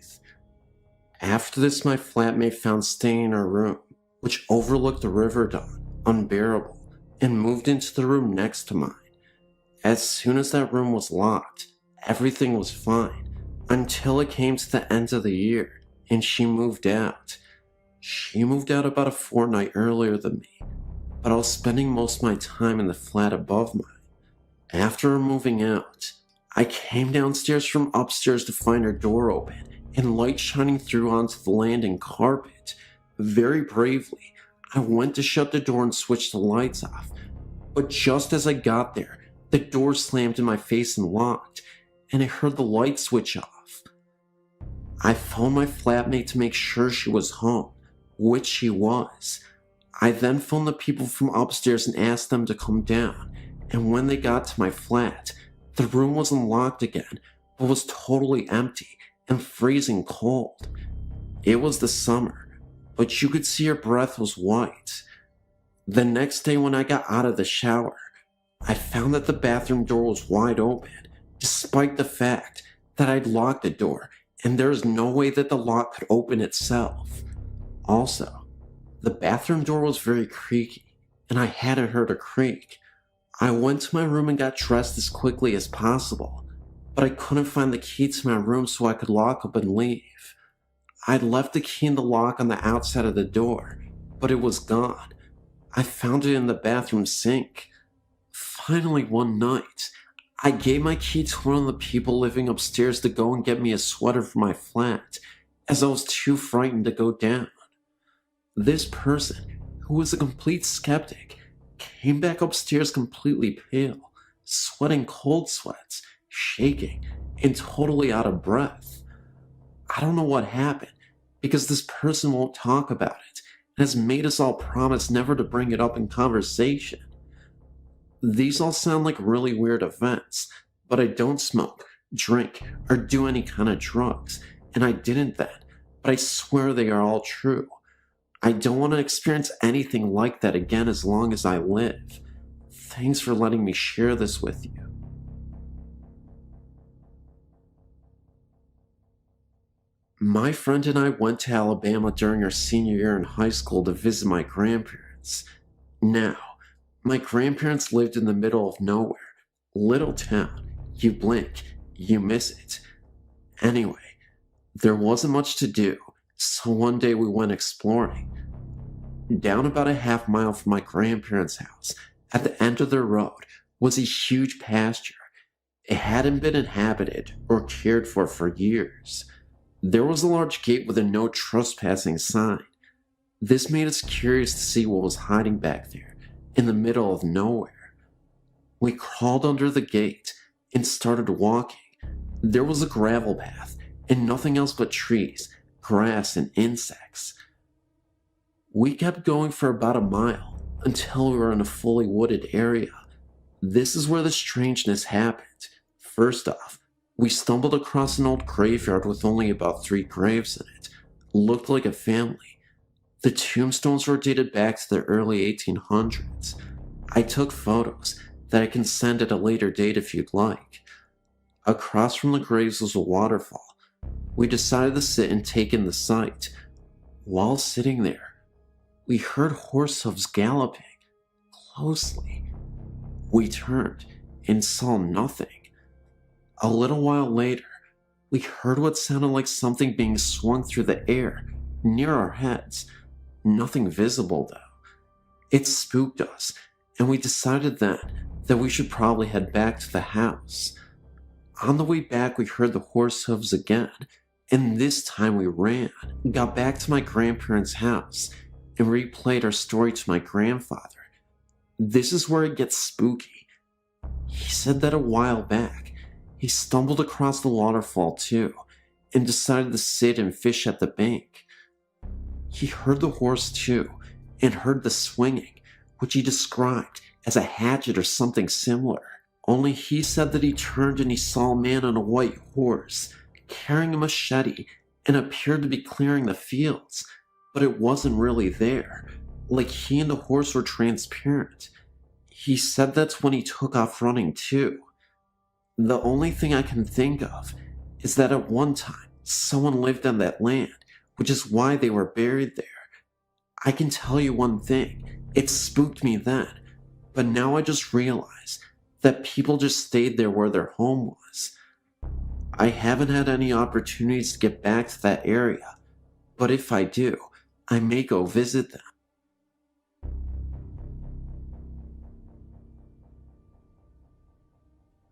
After this, my flatmate found staying in her room, which overlooked the river dawn, unbearable, and moved into the room next to mine. As soon as that room was locked, everything was fine, until it came to the end of the year, and she moved out. She moved out about a fortnight earlier than me, but I was spending most of my time in the flat above mine. After her moving out, I came downstairs from upstairs to find her door open and light shining through onto the landing carpet. Very bravely, I went to shut the door and switch the lights off, but just as I got there, the door slammed in my face and locked, and I heard the light switch off. I phoned my flatmate to make sure she was home, which she was. I then phoned the people from upstairs and asked them to come down, and when they got to my flat, the room wasn't locked again, but was totally empty and freezing cold. It was the summer, but you could see her breath was white. The next day when I got out of the shower, I found that the bathroom door was wide open, despite the fact that I'd locked the door, and there was no way that the lock could open itself. Also, the bathroom door was very creaky, and I hadn't heard a creak. I went to my room and got dressed as quickly as possible, but I couldn't find the key to my room so I could lock up and leave. I'd left the key in the lock on the outside of the door, but it was gone. I found it in the bathroom sink. Finally, one night, I gave my key to one of the people living upstairs to go and get me a sweater for my flat, as I was too frightened to go down. This person, who was a complete skeptic, came back upstairs completely pale, sweating cold sweats, shaking, and totally out of breath. I don't know what happened, because this person won't talk about it, and has made us all promise never to bring it up in conversation. These all sound like really weird events, but I don't smoke, drink, or do any kind of drugs, and I didn't then, but I swear they are all true. I don't want to experience anything like that again as long as I live. Thanks for letting me share this with you. My friend and I went to Alabama during our senior year in high school to visit my grandparents. Now, my grandparents lived in the middle of nowhere, little town. You blink, you miss it. Anyway, there wasn't much to do, so one day we went exploring. Down about a half mile from my grandparents' house, at the end of the road, was a huge pasture. It hadn't been inhabited or cared for years. There was a large gate with a no trespassing sign. This made us curious to see what was hiding back there, in the middle of nowhere. We crawled under the gate and started walking. There was a gravel path and nothing else but trees, grass, and insects. We kept going for about a mile until we were in a fully wooded area. This is where the strangeness happened. First off, we stumbled across an old graveyard with only about 3 graves in it. Looked like a family. The tombstones were dated back to the early 1800s. I took photos that I can send at a later date if you'd like. Across from the graves was a waterfall. We decided to sit and take in the sight. While sitting there, we heard horse hooves galloping closely. We turned and saw nothing. A little while later, we heard what sounded like something being swung through the air near our heads. Nothing visible though. It spooked us, and we decided then that we should probably head back to the house. On the way back, we heard the horse hooves again, and this time we ran, got back to my grandparents' house, and replayed our story to my grandfather. This is where it gets spooky. He said that a while back, he stumbled across the waterfall too, and decided to sit and fish at the bank. He heard the horse too, and heard the swinging, which he described as a hatchet or something similar. Only he said that he turned and he saw a man on a white horse, carrying a machete, and appeared to be clearing the fields, but it wasn't really there, like he and the horse were transparent. He said that's when he took off running too. The only thing I can think of is that at one time, someone lived on that land, which is why they were buried there. I can tell you one thing, it spooked me then, but now I just realize that people just stayed there where their home was. I haven't had any opportunities to get back to that area, but if I do, I may go visit them.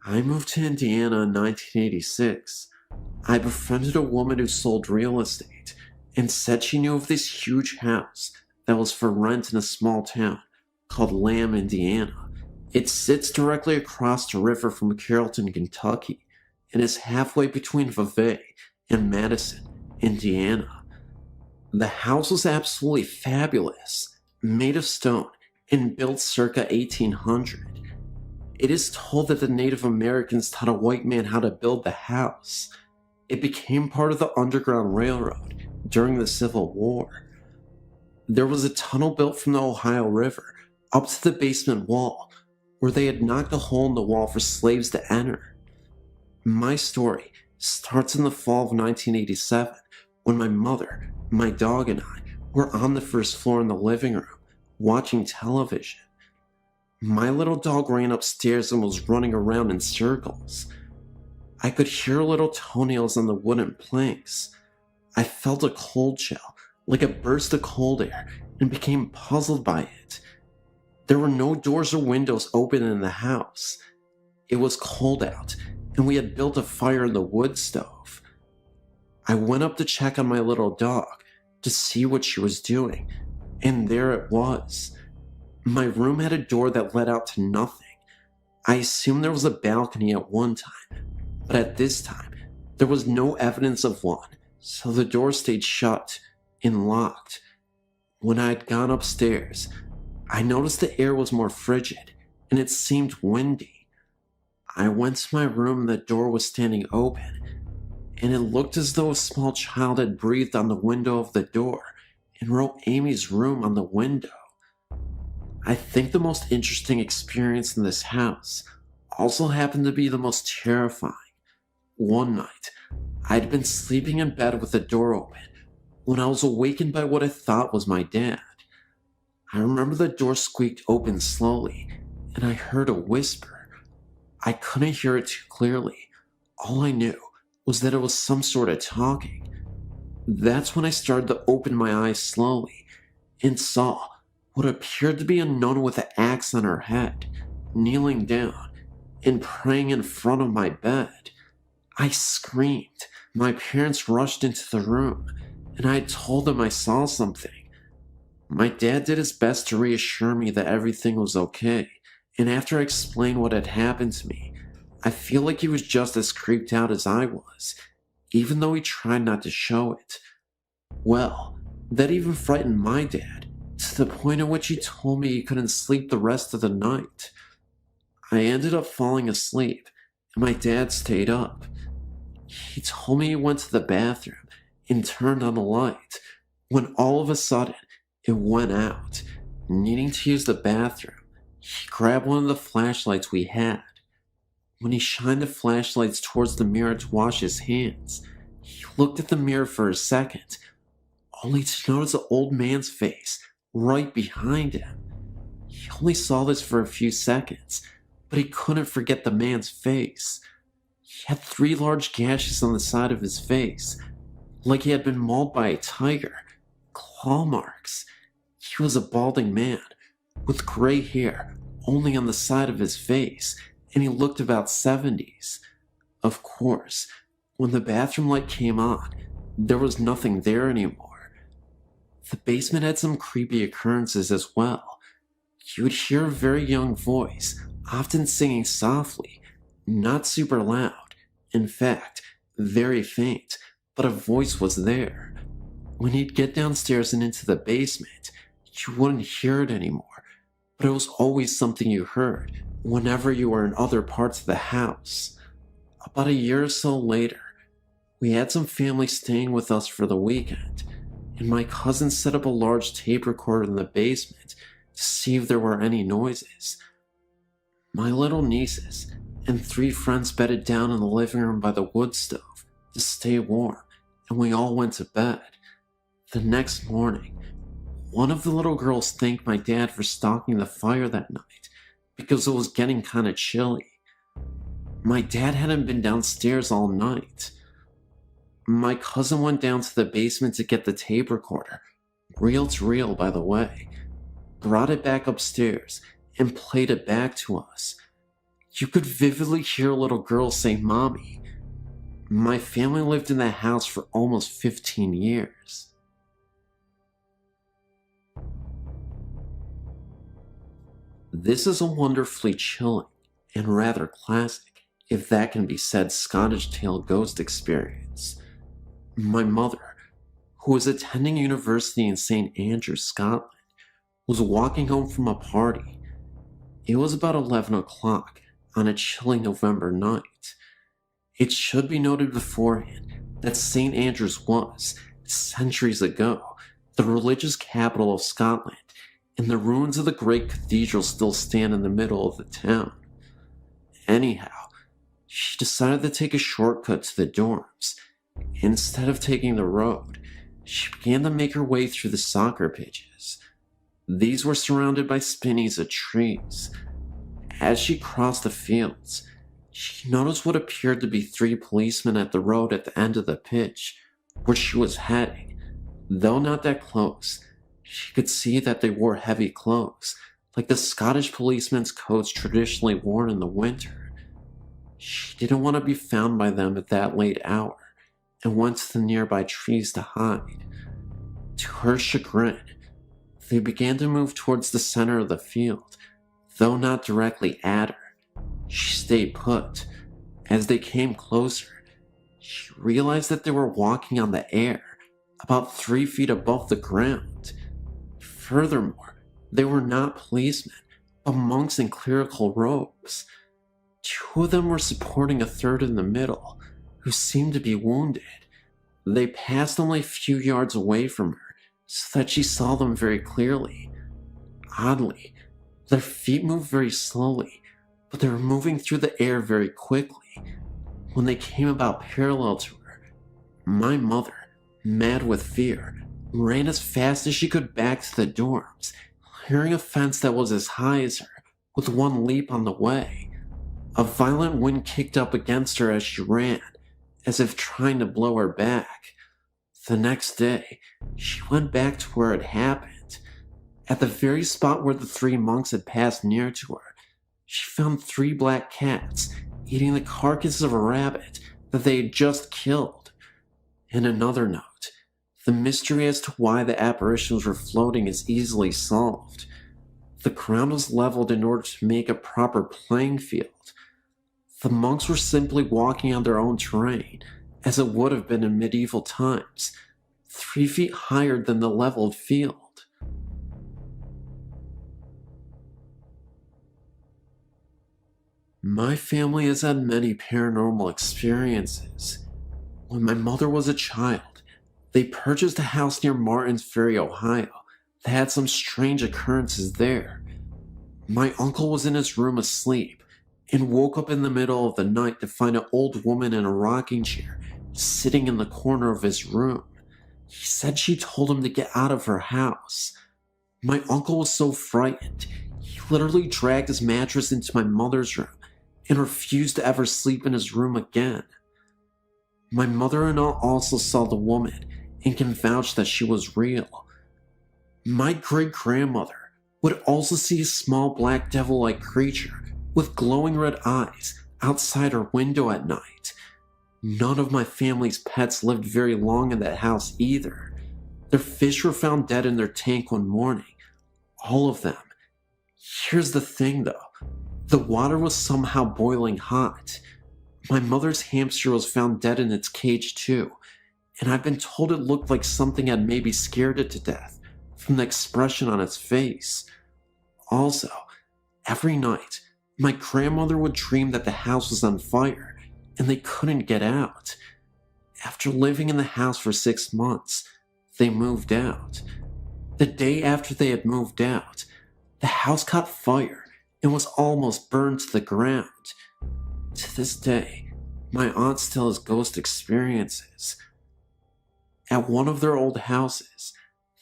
I moved to Indiana in 1986. I befriended a woman who sold real estate and said she knew of this huge house that was for rent in a small town called Lamb, Indiana. It sits directly across the river from Carrollton, Kentucky, and is halfway between Vevey and Madison, Indiana. The house was absolutely fabulous, made of stone and built circa 1800. It is told that the Native Americans taught a white man how to build the house. It became part of the Underground Railroad during the Civil War. There was a tunnel built from the Ohio River up to the basement wall, where they had knocked a hole in the wall for slaves to enter. My story starts in the fall of 1987, when my mother, my dog, and I were on the first floor in the living room, watching television. My little dog ran upstairs and was running around in circles. I could hear little toenails on the wooden planks. I felt a cold chill, like a burst of cold air, and became puzzled by it. There were no doors or windows open in the house. It was cold out, and we had built a fire in the wood stove. I went up to check on my little dog to see what she was doing, And there it was. My room had a door that led out to nothing. I assumed there was a balcony at one time, but at this time, there was no evidence of one, so the door stayed shut and locked. When I had gone upstairs, I noticed the air was more frigid, and it seemed windy. I went to my room and the door was standing open, and it looked as though a small child had breathed on the window of the door and wrote Amy's room on the window. I think the most interesting experience in this house also happened to be the most terrifying. One night, I'd been sleeping in bed with the door open when I was awakened by what I thought was my dad. I remember the door squeaked open slowly, and I heard a whisper. I couldn't hear it too clearly. All I knew was that it was some sort of talking. That's when I started to open my eyes slowly and saw what appeared to be a nun with an axe on her head, kneeling down and praying in front of my bed. I screamed. My parents rushed into the room, and I told them I saw something. My dad did his best to reassure me that everything was okay, and after I explained what had happened to me, I feel like he was just as creeped out as I was, even though he tried not to show it. Well, that even frightened my dad, to the point at which he told me he couldn't sleep the rest of the night. I ended up falling asleep, and my dad stayed up. He told me he went to the bathroom and turned on the light, when all of a sudden it went out. Needing to use the bathroom, he grabbed one of the flashlights we had. When he shined the flashlights towards the mirror to wash his hands, he looked at the mirror for a second, only to notice an old man's face right behind him. He only saw this for a few seconds, but he couldn't forget the man's face. He had 3 large gashes on the side of his face, like he had been mauled by a tiger. Claw marks. He was a balding man, with gray hair only on the side of his face, and he looked about 70s. Of course, when the bathroom light came on, there was nothing there anymore. The basement had some creepy occurrences as well. You would hear a very young voice, often singing softly, not super loud. In fact, very faint, but a voice was there. When you'd get downstairs and into the basement, you wouldn't hear it anymore, but it was always something you heard whenever you were in other parts of the house. About a year or so later, we had some family staying with us for the weekend, and my cousin set up a large tape recorder in the basement to see if there were any noises. My little nieces and 3 friends bedded down in the living room by the wood stove to stay warm, and we all went to bed. The next morning, one of the little girls thanked my dad for stocking the fire that night because it was getting kind of chilly. My dad hadn't been downstairs all night. My cousin went down to the basement to get the tape recorder, reel to reel by the way, brought it back upstairs, and played it back to us. You could vividly hear a little girl say "Mommy." My family lived in that house for almost 15 years. This is a wonderfully chilling and rather classic, if that can be said, Scottish tale ghost experience. My mother, who was attending university in St. Andrews, Scotland, was walking home from a party. It was about 11 o'clock on a chilly November night. It should be noted beforehand that St. Andrews was, centuries ago, the religious capital of Scotland, and the ruins of the great cathedral still stand in the middle of the town. Anyhow, she decided to take a shortcut to the dorms. Instead of taking the road, she began to make her way through the soccer pitches. These were surrounded by spinneys of trees. As she crossed the fields, she noticed what appeared to be 3 policemen at the road at the end of the pitch, where she was heading. Though not that close, she could see that they wore heavy clothes, like the Scottish policemen's coats traditionally worn in the winter. She didn't want to be found by them at that late hour, and went to the nearby trees to hide. To her chagrin, They began to move towards the center of the field, though not directly at her. She stayed put. As they came closer, she realized that they were walking on the air, about 3 feet above the ground. Furthermore, they were not policemen, but monks in clerical robes. 2 of them were supporting a third in the middle, who seemed to be wounded. They passed only a few yards away from her, so that she saw them very clearly. Oddly, their feet moved very slowly, but they were moving through the air very quickly. When they came about parallel to her, my mother, mad with fear, ran as fast as she could back to the dorms, clearing a fence that was as high as her, with one leap on the way. A violent wind kicked up against her as she ran, as if trying to blow her back. The next day, she went back to where it happened. At the very spot where the 3 monks had passed near to her, she found 3 black cats eating the carcass of a rabbit that they had just killed. In another note, the mystery as to why the apparitions were floating is easily solved. The ground was leveled in order to make a proper playing field. The monks were simply walking on their own terrain, as it would have been in medieval times, 3 feet higher than the leveled field. My family has had many paranormal experiences. When my mother was a child, they purchased a house near Martins Ferry, Ohio, that had some strange occurrences there. My uncle was in his room asleep and woke up in the middle of the night to find an old woman in a rocking chair sitting in the corner of his room. He said she told him to get out of her house. My uncle was so frightened, he literally dragged his mattress into my mother's room and refused to ever sleep in his room again. My mother-in-law also saw the woman and can vouch that she was real. My great-grandmother would also see a small black devil-like creature with glowing red eyes outside her window at night. None of my family's pets lived very long in that house either. Their fish were found dead in their tank one morning. All of them. Here's the thing though. The water was somehow boiling hot. My mother's hamster was found dead in its cage too, and I've been told it looked like something had maybe scared it to death from the expression on its face. Also, every night, my grandmother would dream that the house was on fire and they couldn't get out. After living in the house for 6 months, they moved out. The day after they had moved out, the house caught fire and was almost burned to the ground. To this day, my aunt still has ghost experiences. At one of their old houses,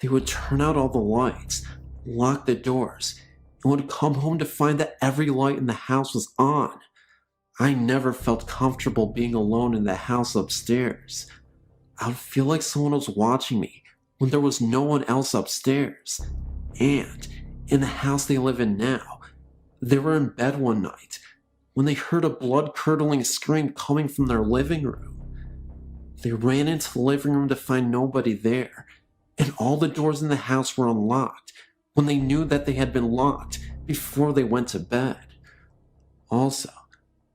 they would turn out all the lights, lock the doors, and would come home to find that every light in the house was on. I never felt comfortable being alone in the house upstairs. I would feel like someone was watching me when there was no one else upstairs. And in the house they live in now, they were in bed one night when they heard a blood-curdling scream coming from their living room. They ran into the living room to find nobody there, and all the doors in the house were unlocked when they knew that they had been locked before they went to bed. Also,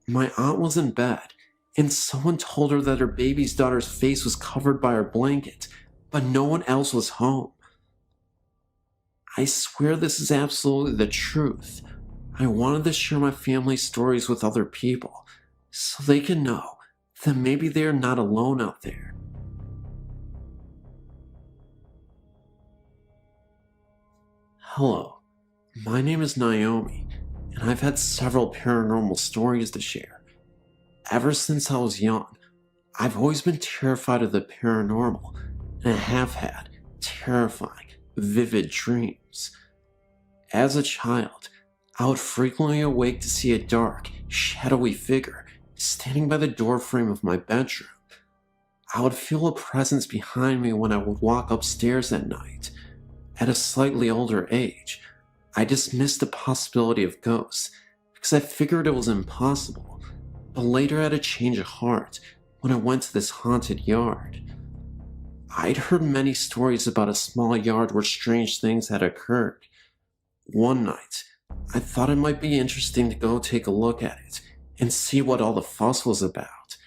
my aunt was in bed, and someone told her that her baby's daughter's face was covered by her blanket, but no one else was home. I swear this is absolutely the truth. I wanted to share my family's stories with other people, so they can know that maybe they are not alone out there. Hello, my name is Naomi, and I've had several paranormal stories to share. Ever since I was young, I've always been terrified of the paranormal, and I have had terrifying, vivid dreams. As a child, I would frequently awake to see a dark, shadowy figure standing by the doorframe of my bedroom. I would feel a presence behind me when I would walk upstairs at night. At a slightly older age, I dismissed the possibility of ghosts because I figured it was impossible, but later I had a change of heart when I went to this haunted yard. I'd heard many stories about a small yard where strange things had occurred. One night, I thought it might be interesting to go take a look at it and see what all the fuss was about.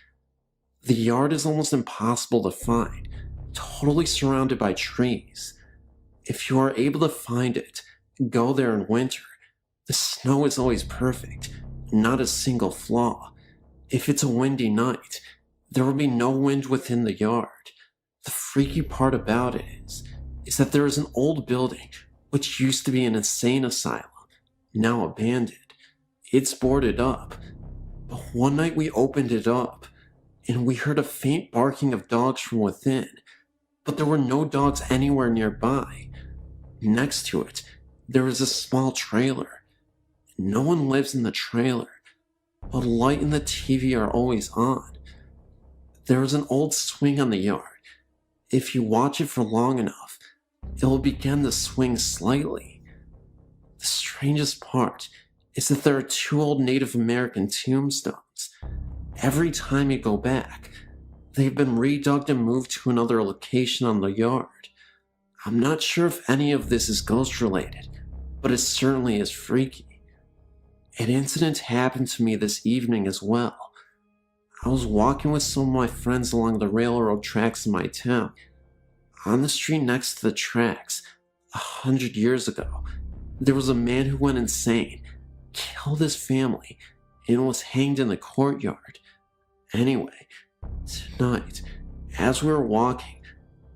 The yard is almost impossible to find, totally surrounded by trees. If you are able to find it, go there in winter. The snow is always perfect, not a single flaw. If it's a windy night, there will be no wind within the yard. The freaky part about it is that there is an old building which used to be an insane asylum, now abandoned. It's boarded up, but one night we opened it up, and we heard a faint barking of dogs from within, but there were no dogs anywhere nearby. Next to it, there is a small trailer. No one lives in the trailer, but light and the TV are always on. There is an old swing on the yard. If you watch it for long enough, it will begin to swing slightly. The strangest part is that there are 2 old Native American tombstones. Every time you go back, they've been redug and moved to another location on the yard. I'm not sure if any of this is ghost related, but it certainly is freaky. An incident happened to me this evening as well. I was walking with some of my friends along the railroad tracks in my town. On the street next to the tracks, 100 years ago, there was a man who went insane, killed his family, and was hanged in the courtyard. Anyway, tonight, as we were walking,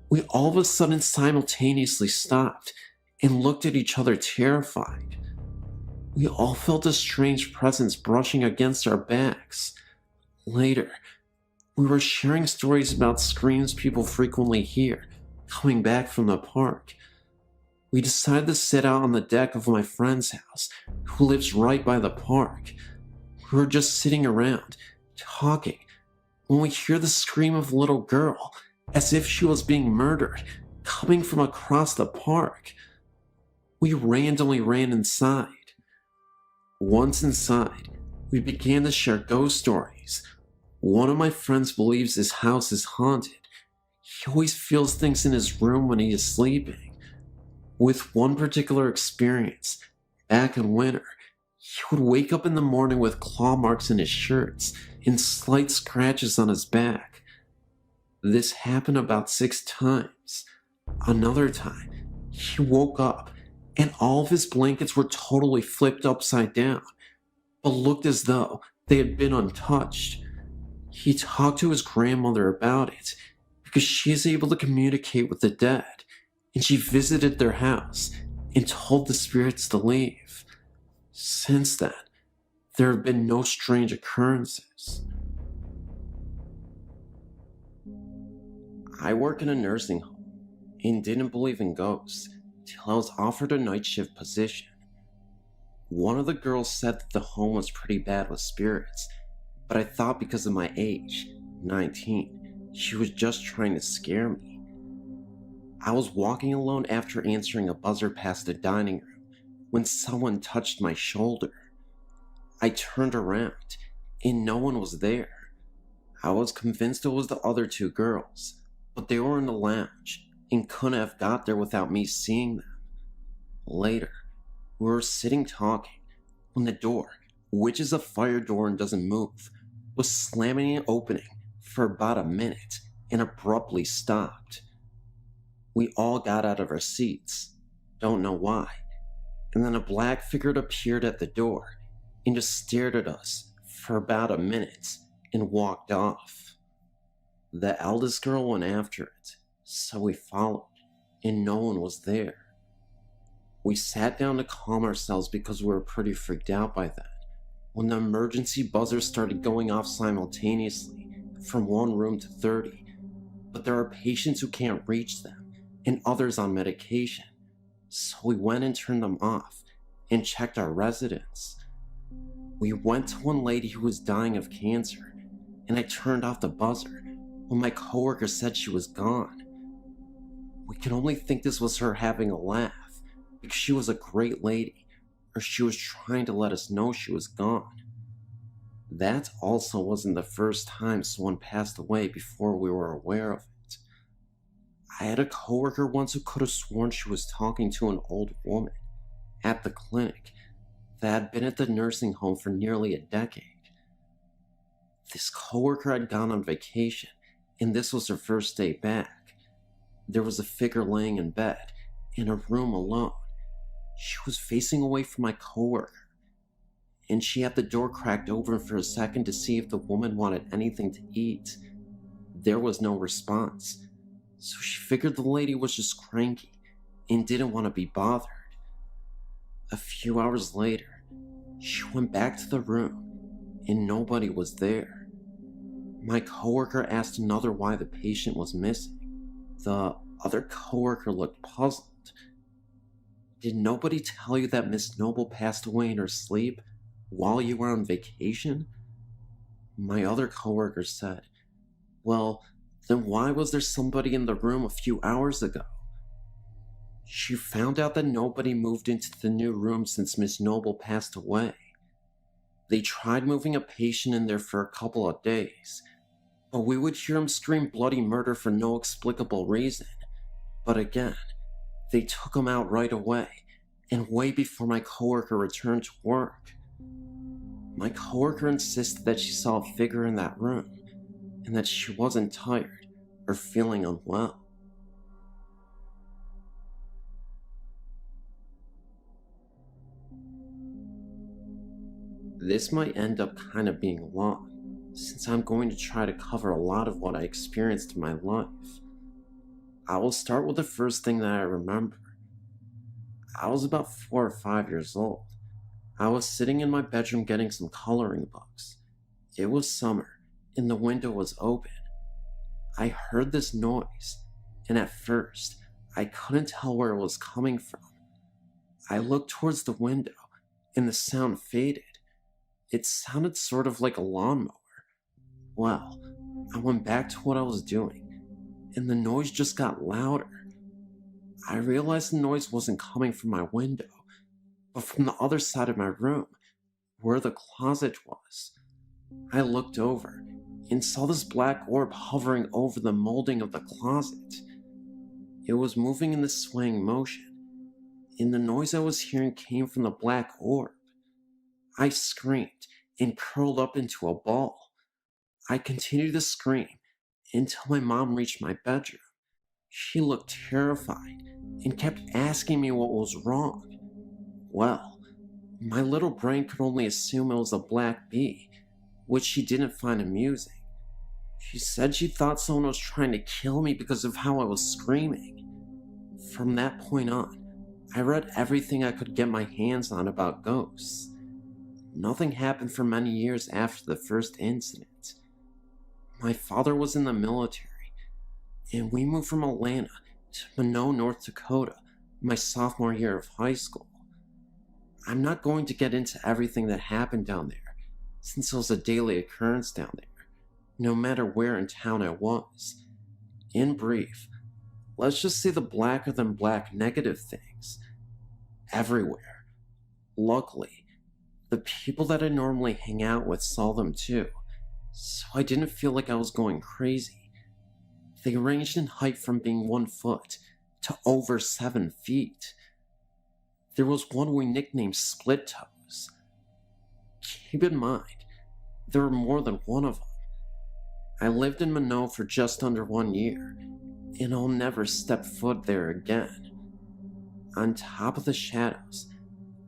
we all of a sudden simultaneously stopped and looked at each other terrified. We all felt a strange presence brushing against our backs. Later, we were sharing stories about screams people frequently hear coming back from the park. We decided to sit out on the deck of my friend's house, who lives right by the park. We were just sitting around, talking, when we hear the scream of a little girl, as if she was being murdered, coming from across the park. We randomly ran inside. Once inside, we began to share ghost stories. One of my friends believes his house is haunted. He always feels things in his room when he is sleeping. With one particular experience, back in winter, he would wake up in the morning with claw marks in his shirts and slight scratches on his back. This happened about 6 times. Another time, he woke up and all of his blankets were totally flipped upside down, but looked as though they had been untouched. He talked to his grandmother about it because she is able to communicate with the dead, and she visited their house and told the spirits to leave. Since then, there have been no strange occurrences. I work in a nursing home and didn't believe in ghosts till I was offered a night shift position. One of the girls said that the home was pretty bad with spirits, but I thought because of my age, 19, she was just trying to scare me. I was walking alone after answering a buzzer past the dining room when someone touched my shoulder. I turned around and no one was there. I was convinced it was the other 2 girls, but they were in the lounge and couldn't have got there without me seeing them. Later, we were sitting talking when the door, which is a fire door and doesn't move, was slamming and opening for about a minute and abruptly stopped. We all got out of our seats, don't know why, and then a black figure appeared at the door and just stared at us for about a minute and walked off. The eldest girl went after it, so we followed, and no one was there. We sat down to calm ourselves because we were pretty freaked out by that, when the emergency buzzers started going off simultaneously from one room to 30, but there are patients who can't reach them and others on medication, so we went and turned them off and checked our residents. We went to one lady who was dying of cancer, and I turned off the buzzer when my coworker said she was gone. We can only think this was her having a laugh because she was a great lady, or she was trying to let us know she was gone. That also wasn't the first time someone passed away before we were aware of it. I had a coworker once who could have sworn she was talking to an old woman at the clinic that had been at the nursing home for nearly a decade. This coworker had gone on vacation, and this was her first day back. There was a figure laying in bed, in a room alone. She was facing away from my coworker, and she had the door cracked open for a second to see if the woman wanted anything to eat. There was no response, so she figured the lady was just cranky and didn't want to be bothered. A few hours later, she went back to the room, and nobody was there. My coworker asked another why the patient was missing. The other coworker looked puzzled. Did nobody tell you that Miss Noble passed away in her sleep while you were on vacation? My other coworker said, well, then why was there somebody in the room a few hours ago? She found out that nobody moved into the new room since Miss Noble passed away. They tried moving a patient in there for a couple of days, but we would hear him scream bloody murder for no explicable reason. But again, they took him out right away, and way before my coworker returned to work. My coworker insisted that she saw a figure in that room, and that she wasn't tired or feeling unwell. This might end up kind of being long, since I'm going to try to cover a lot of what I experienced in my life. I will start with the first thing that I remember. I was about 4 or 5 years old. I was sitting in my bedroom getting some coloring books. It was summer, and the window was open. I heard this noise, and at first, I couldn't tell where it was coming from. I looked towards the window, and the sound faded. It sounded sort of like a lawnmower. Well, I went back to what I was doing, and the noise just got louder. I realized the noise wasn't coming from my window, but from the other side of my room, where the closet was. I looked over and saw this black orb hovering over the molding of the closet. It was moving in this swaying motion, and the noise I was hearing came from the black orb. I screamed and curled up into a ball. I continued to scream until my mom reached my bedroom. She looked terrified and kept asking me what was wrong. Well, my little brain could only assume it was a black bee, which she didn't find amusing. She said she thought someone was trying to kill me because of how I was screaming. From that point on, I read everything I could get my hands on about ghosts. Nothing happened for many years after the first incident. My father was in the military, and we moved from Atlanta to Minot, North Dakota, my sophomore year of high school. I'm not going to get into everything that happened down there, since it was a daily occurrence down there, no matter where in town I was. In brief, let's just say the blacker than black negative things. Everywhere. Luckily, the people that I normally hang out with saw them too, so I didn't feel like I was going crazy. They ranged in height from being 1 foot to over 7 feet. There was one we nicknamed Split Toes. Keep in mind, there were more than one of them. I lived in Minot for just under 1 year, and I'll never step foot there again. On top of the shadows,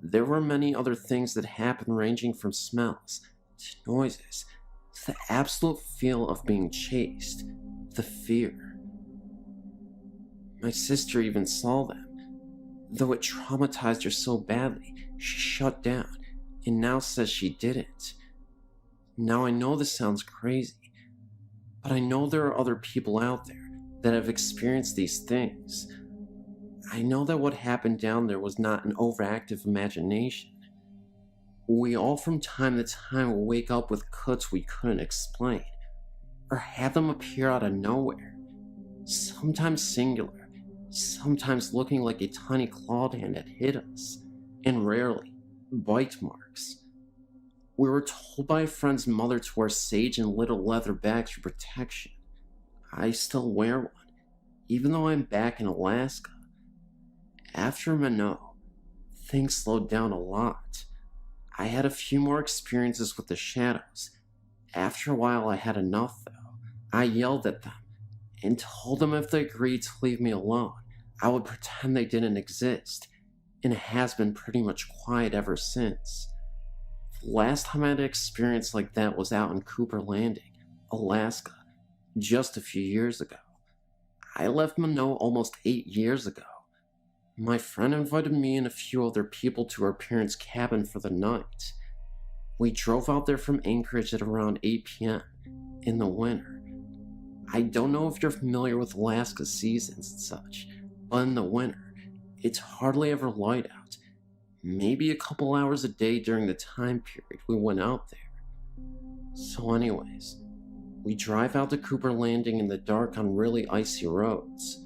there were many other things that happened, ranging from smells to noises to the absolute feel of being chased, the fear. My sister even saw them, though it traumatized her so badly she shut down and now says she didn't. Now I know this sounds crazy, but I know there are other people out there that have experienced these things. I know that what happened down there was not an overactive imagination. We all from time to time will wake up with cuts we couldn't explain, or have them appear out of nowhere, sometimes singular, sometimes looking like a tiny clawed hand that hit us, and rarely bite marks. We were told by a friend's mother to wear sage and little leather bags for protection. I still wear one, even though I'm back in Alaska. After Minot, things slowed down a lot. I had a few more experiences with the shadows. After a while, I had enough, though. I yelled at them and told them if they agreed to leave me alone, I would pretend they didn't exist, and it has been pretty much quiet ever since. The last time I had an experience like that was out in Cooper Landing, Alaska, just a few years ago. I left Minot almost 8 years ago. My friend invited me and a few other people to her parents' cabin for the night. We drove out there from Anchorage at around 8 p.m. in the winter. I don't know if you're familiar with Alaska's seasons and such, but in the winter, it's hardly ever light out. Maybe a couple hours a day during the time period we went out there. So anyways, we drive out to Cooper Landing in the dark on really icy roads.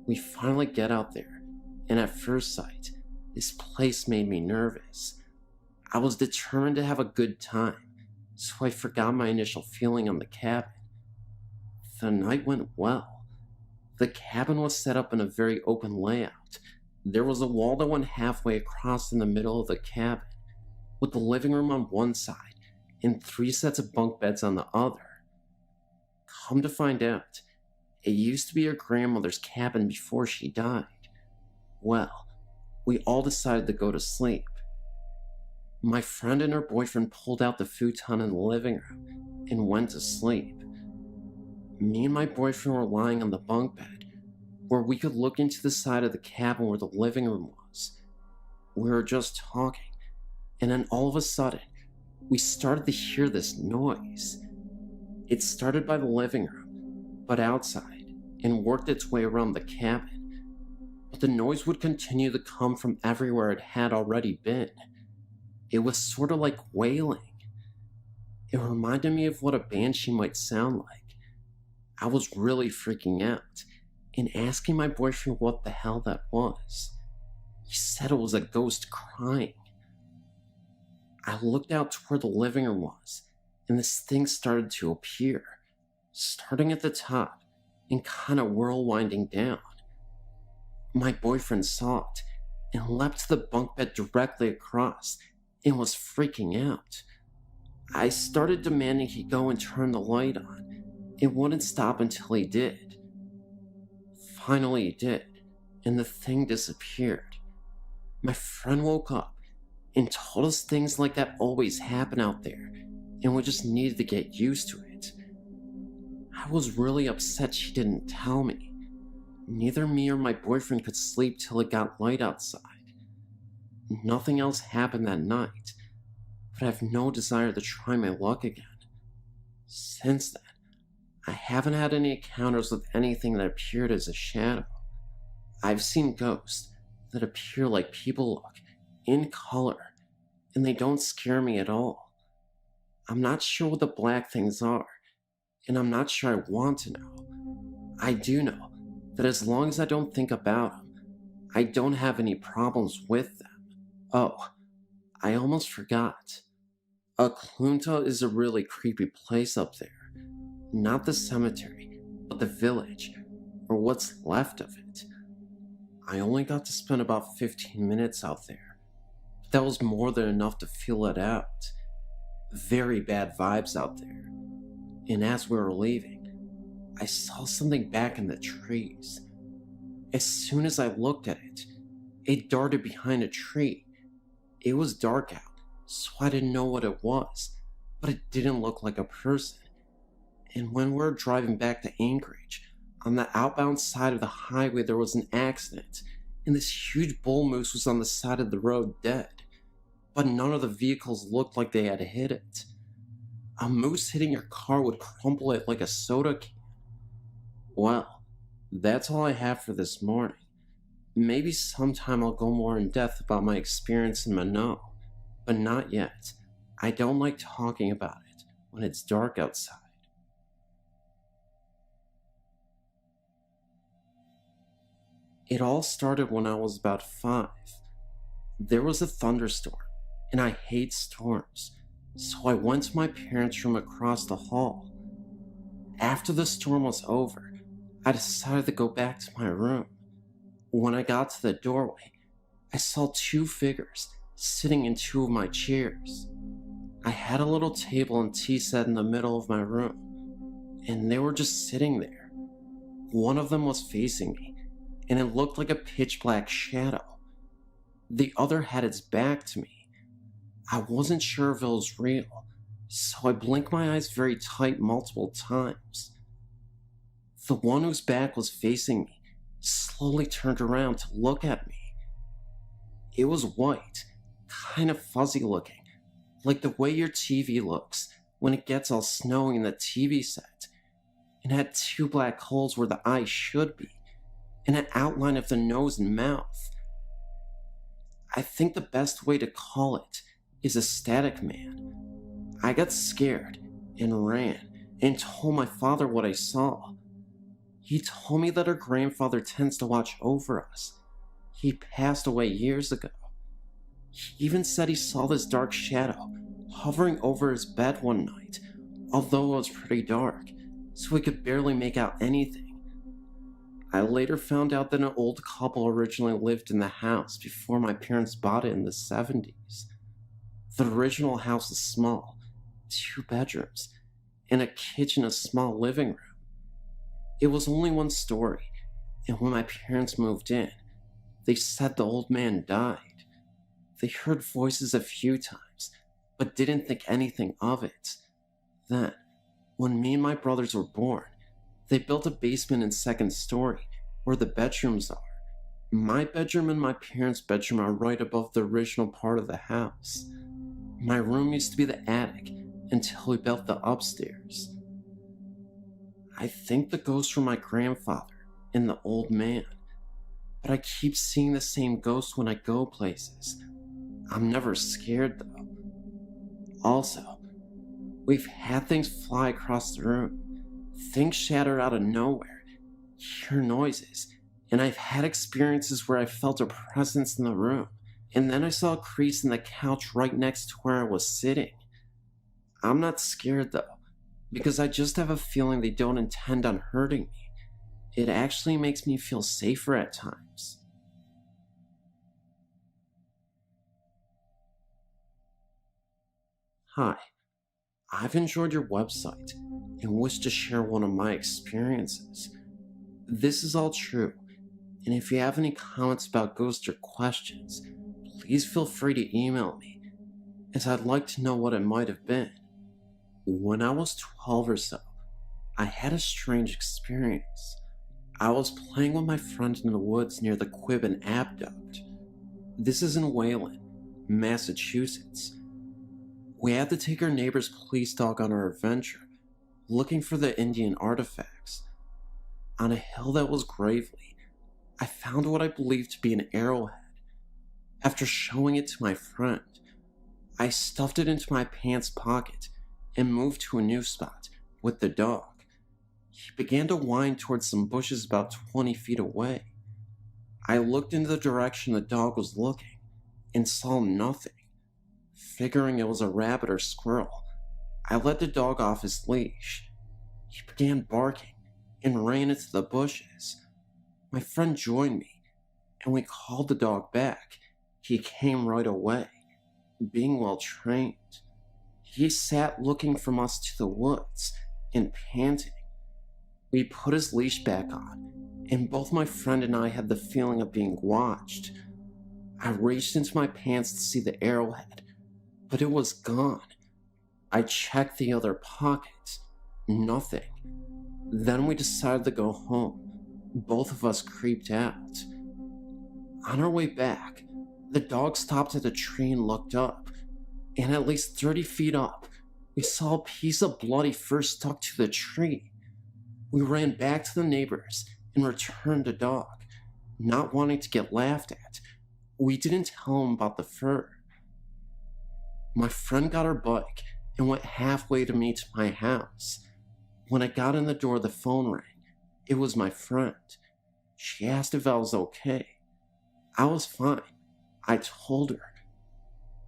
We finally get out there, and at first sight, this place made me nervous. I was determined to have a good time, so I forgot my initial feeling on the cabin. The night went well. The cabin was set up in a very open layout. There was a wall that went halfway across in the middle of the cabin, with the living room on one side and 3 sets of bunk beds on the other. Come to find out, it used to be her grandmother's cabin before she died. Well, we all decided to go to sleep. My friend and her boyfriend pulled out the futon in the living room and went to sleep. Me and my boyfriend were lying on the bunk bed, where we could look into the side of the cabin where the living room was. We were just talking, and then all of a sudden, we started to hear this noise. It started by the living room, but outside, and worked its way around the cabin. But the noise would continue to come from everywhere it had already been. It was sort of like wailing. It reminded me of what a banshee might sound like. I was really freaking out and asking my boyfriend what the hell that was. He said it was a ghost crying. I looked out to where the living room was, and this thing started to appear, starting at the top and kind of whirlwinding down. My boyfriend saw it and leapt to the bunk bed directly across and was freaking out. I started demanding he go and turn the light on. It wouldn't stop until he did. Finally he did, and the thing disappeared. My friend woke up and told us things like that always happen out there, and we just needed to get used to it. I was really upset she didn't tell me. Neither me or my boyfriend could sleep till it got light outside. Nothing else happened that night, but I have no desire to try my luck again. Since then, I haven't had any encounters with anything that appeared as a shadow. I've seen ghosts that appear like people look, in color, and they don't scare me at all. I'm not sure what the black things are, and I'm not sure I want to know. I do know that as long as I don't think about them, I don't have any problems with them. Oh, I almost forgot. Oklunta is a really creepy place up there. Not the cemetery, but the village, or what's left of it. I only got to spend about 15 minutes out there, but that was more than enough to feel it out. Very bad vibes out there. And as we were leaving, I saw something back in the trees. As soon as I looked at it, it darted behind a tree. It was dark out, so I didn't know what it was, but it didn't look like a person. And when we were driving back to Anchorage, on the outbound side of the highway there was an accident, and this huge bull moose was on the side of the road dead. But none of the vehicles looked like they had hit it. A moose hitting your car would crumple it like a soda can. Well, that's all I have for this morning. Maybe sometime I'll go more in depth about my experience in Minot, but not yet. I don't like talking about it when it's dark outside. It all started when I was about 5. There was a thunderstorm, and I hate storms, so I went to my parents' room across the hall. After the storm was over, I decided to go back to my room. When I got to the doorway, I saw two figures sitting in two of my chairs. I had a little table and tea set in the middle of my room, and they were just sitting there. One of them was facing me, and it looked like a pitch black shadow. The other had its back to me. I wasn't sure if it was real, so I blinked my eyes very tight multiple times. The one whose back was facing me slowly turned around to look at me. It was white, kind of fuzzy looking, like the way your TV looks when it gets all snowy in the TV set, and had two black holes where the eyes should be, and an outline of the nose and mouth. I think the best way to call it is a static man. I got scared and ran and told my father what I saw. He told me that our grandfather tends to watch over us. He passed away years ago. He even said he saw this dark shadow hovering over his bed one night, although it was pretty dark, so we could barely make out anything. I later found out that an old couple originally lived in the house before my parents bought it in the 70s. The original house is small, 2 bedrooms, and a kitchen, a small living room. It was only 1 story, and when my parents moved in, they said the old man died. They heard voices a few times, but didn't think anything of it. Then, when me and my brothers were born, they built a basement and 2nd story where the bedrooms are. My bedroom and my parents' bedroom are right above the original part of the house. My room used to be the attic until we built the upstairs. I think the ghosts were my grandfather and the old man, but I keep seeing the same ghost when I go places. I'm never scared though. Also, we've had things fly across the room, things shatter out of nowhere, hear noises, and I've had experiences where I felt a presence in the room, and then I saw a crease in the couch right next to where I was sitting. I'm not scared though, because I just have a feeling they don't intend on hurting me. It actually makes me feel safer at times. Hi, I've enjoyed your website and wish to share one of my experiences. This is all true, and if you have any comments about ghosts or questions, please feel free to email me, as I'd like to know what it might have been. When I was 12 or so, I had a strange experience. I was playing with my friend in the woods near the Quibbin Aqueduct. This is in Wayland, Massachusetts. We had to take our neighbor's police dog on our adventure, looking for the Indian artifacts. On a hill that was gravelly, I found what I believed to be an arrowhead. After showing it to my friend, I stuffed it into my pants pocket and moved to a new spot with the dog. He began to wind towards some bushes about 20 feet away. I looked in the direction the dog was looking and saw nothing. Figuring it was a rabbit or squirrel, I let the dog off his leash. He began barking and ran into the bushes. My friend joined me, and we called the dog back. He came right away, being well trained. He sat looking from us to the woods and panting. We put his leash back on, and both my friend and I had the feeling of being watched. I reached into my pants to see the arrowhead, but it was gone. I checked the other pockets. Nothing. Then we decided to go home. Both of us creeped out. On our way back, the dog stopped at a tree and looked up, and at least 30 feet up, we saw a piece of bloody fur stuck to the tree. We ran back to the neighbors and returned the dog, not wanting to get laughed at. We didn't tell them about the fur. My friend got her bike and went halfway to me to my house. When I got in the door, the phone rang. It was my friend. She asked if I was okay. I was fine. I told her.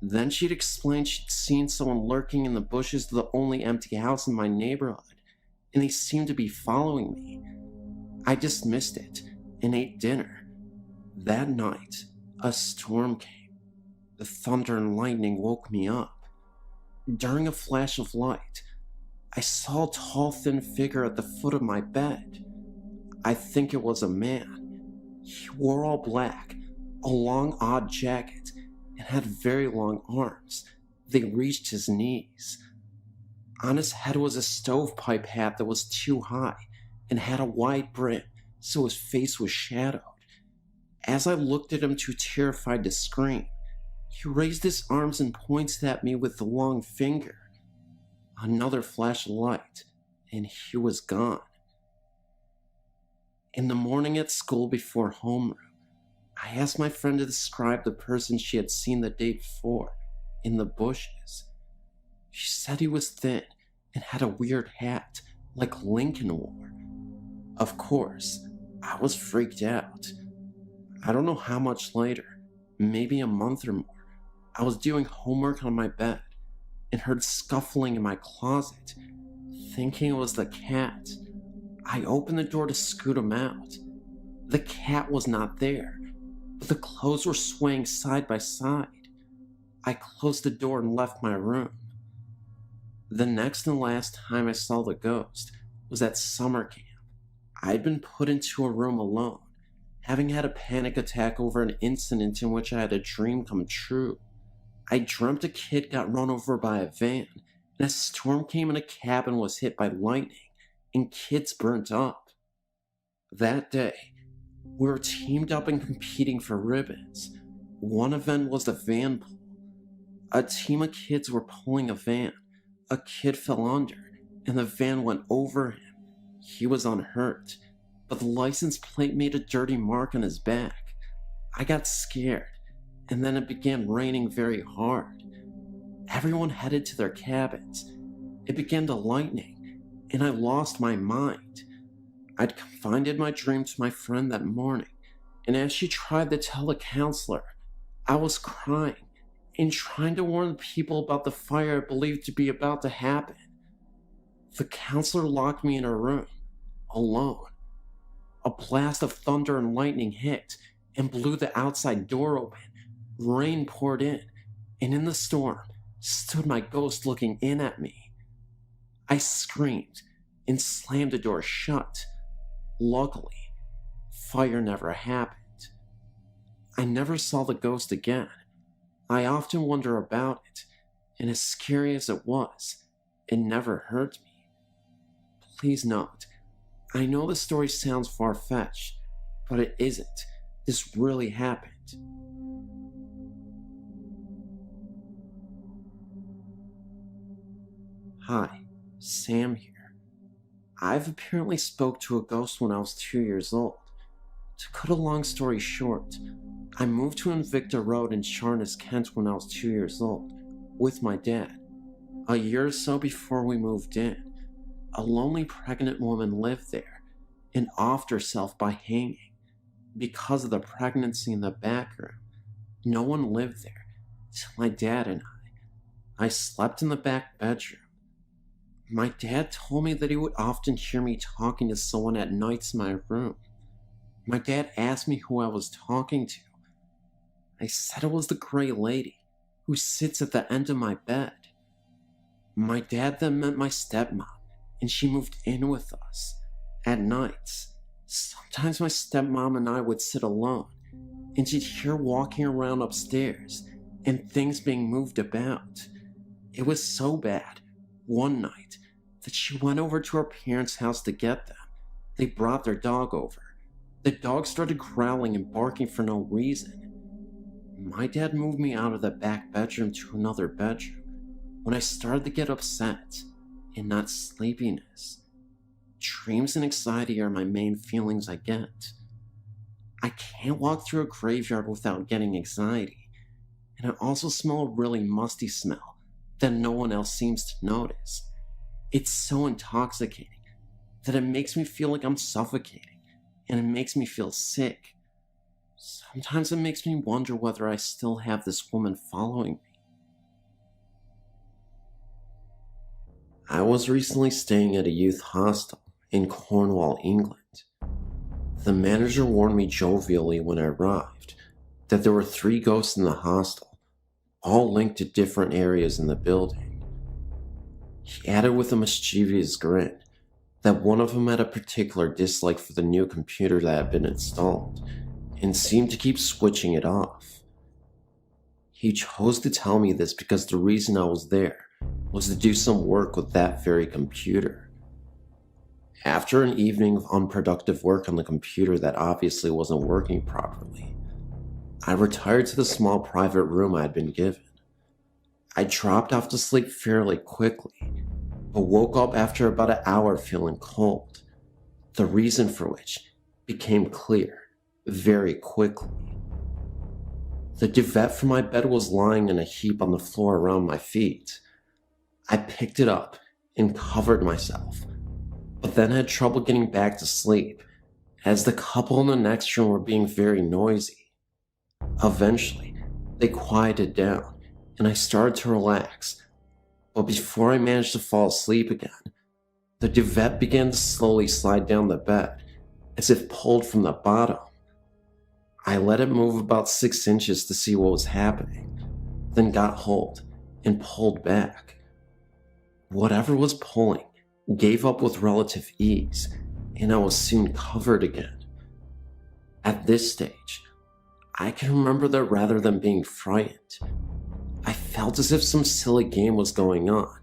Then she'd explained she'd seen someone lurking in the bushes of the only empty house in my neighborhood, and they seemed to be following me. I dismissed it and ate dinner. That night, a storm came. The thunder and lightning woke me up. During a flash of light, I saw a tall, thin figure at the foot of my bed. I think it was a man. He wore all black, a long, odd jacket, and had very long arms. They reached his knees. On his head was a stovepipe hat that was too high and had a wide brim, so his face was shadowed. As I looked at him, too terrified to scream, he raised his arms and pointed at me with the long finger. Another flash of light, and he was gone. In the morning at school before homeroom, I asked my friend to describe the person she had seen the day before in the bushes. She said he was thin and had a weird hat like Lincoln wore. Of course, I was freaked out. I don't know how much later, maybe a month or more, I was doing homework on my bed and heard scuffling in my closet, thinking it was the cat. I opened the door to scoot him out. The cat was not there, but the clothes were swaying side by side. I closed the door and left my room. The next and last time I saw the ghost was at summer camp. I'd been put into a room alone, having had a panic attack over an incident in which I had a dream come true. I dreamt a kid got run over by a van, and a storm came and a cabin was hit by lightning, and kids burnt up. That day, we were teamed up and competing for ribbons. One event was the van pull. A team of kids were pulling a van. A kid fell under, and the van went over him. He was unhurt, but the license plate made a dirty mark on his back. I got scared, and then it began raining very hard. Everyone headed to their cabins. It began to lightning, and I lost my mind. I'd confided my dream to my friend that morning, and as she tried to tell the counselor, I was crying and trying to warn the people about the fire I believed to be about to happen. The counselor locked me in a room, alone. A blast of thunder and lightning hit and blew the outside door open. Rain poured in, and in the storm stood my ghost looking in at me. I screamed and slammed the door shut. Luckily, fire never happened. I never saw the ghost again. I often wonder about it, and as scary as it was, it never hurt me. Please note, I know the story sounds far-fetched, but it isn't. This really happened. Hi, Sam here. I've apparently spoke to a ghost when I was 2 years old. To cut a long story short, I moved to Invicta Road in Charnes, Kent when I was 2 years old, with my dad. A year or so before we moved in, a lonely pregnant woman lived there and offed herself by hanging. Because of the pregnancy in the back room, no one lived there till my dad and I. I slept in the back bedroom. My dad told me that he would often hear me talking to someone at nights in my room. My dad asked me who I was talking to. I said it was the gray lady who sits at the end of my bed. My dad then met my stepmom, and she moved in with us. At nights, sometimes my stepmom and I would sit alone, and she'd hear walking around upstairs and things being moved about. It was so bad, one night, that she went over to her parents' house to get them. They brought their dog over. The dog started growling and barking for no reason. My dad moved me out of the back bedroom to another bedroom when I started to get upset and not sleepiness. Dreams and anxiety are my main feelings I get. I can't walk through a graveyard without getting anxiety, and I also smell a really musty smell that no one else seems to notice. It's so intoxicating that it makes me feel like I'm suffocating, and it makes me feel sick. Sometimes it makes me wonder whether I still have this woman following me. I was recently staying at a youth hostel in Cornwall, England. The manager warned me jovially when I arrived that there were 3 ghosts in the hostel, all linked to different areas in the building. He added with a mischievous grin that one of them had a particular dislike for the new computer that had been installed and seemed to keep switching it off. He chose to tell me this because the reason I was there was to do some work with that very computer. After an evening of unproductive work on the computer that obviously wasn't working properly, I retired to the small private room I had been given. I dropped off to sleep fairly quickly, but woke up after about an hour feeling cold, the reason for which became clear very quickly. The duvet from my bed was lying in a heap on the floor around my feet. I picked it up and covered myself, but then had trouble getting back to sleep as the couple in the next room were being very noisy. Eventually, they quieted down and I started to relax, but before I managed to fall asleep again, the duvet began to slowly slide down the bed as if pulled from the bottom. I let it move about 6 inches to see what was happening, then got hold and pulled back. Whatever was pulling gave up with relative ease, and I was soon covered again. At this stage, I can remember that rather than being frightened, I felt as if some silly game was going on,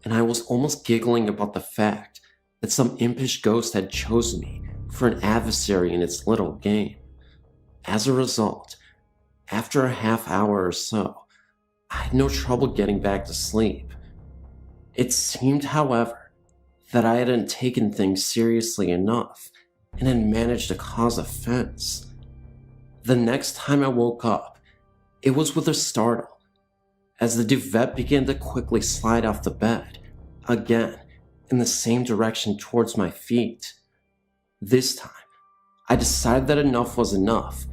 and I was almost giggling about the fact that some impish ghost had chosen me for an adversary in its little game. As a result, after a half hour or so, I had no trouble getting back to sleep. It seemed, however, that I hadn't taken things seriously enough and had managed to cause offense. The next time I woke up, it was with a startle, as the duvet began to quickly slide off the bed, again, in the same direction towards my feet. This time, I decided that enough was enough,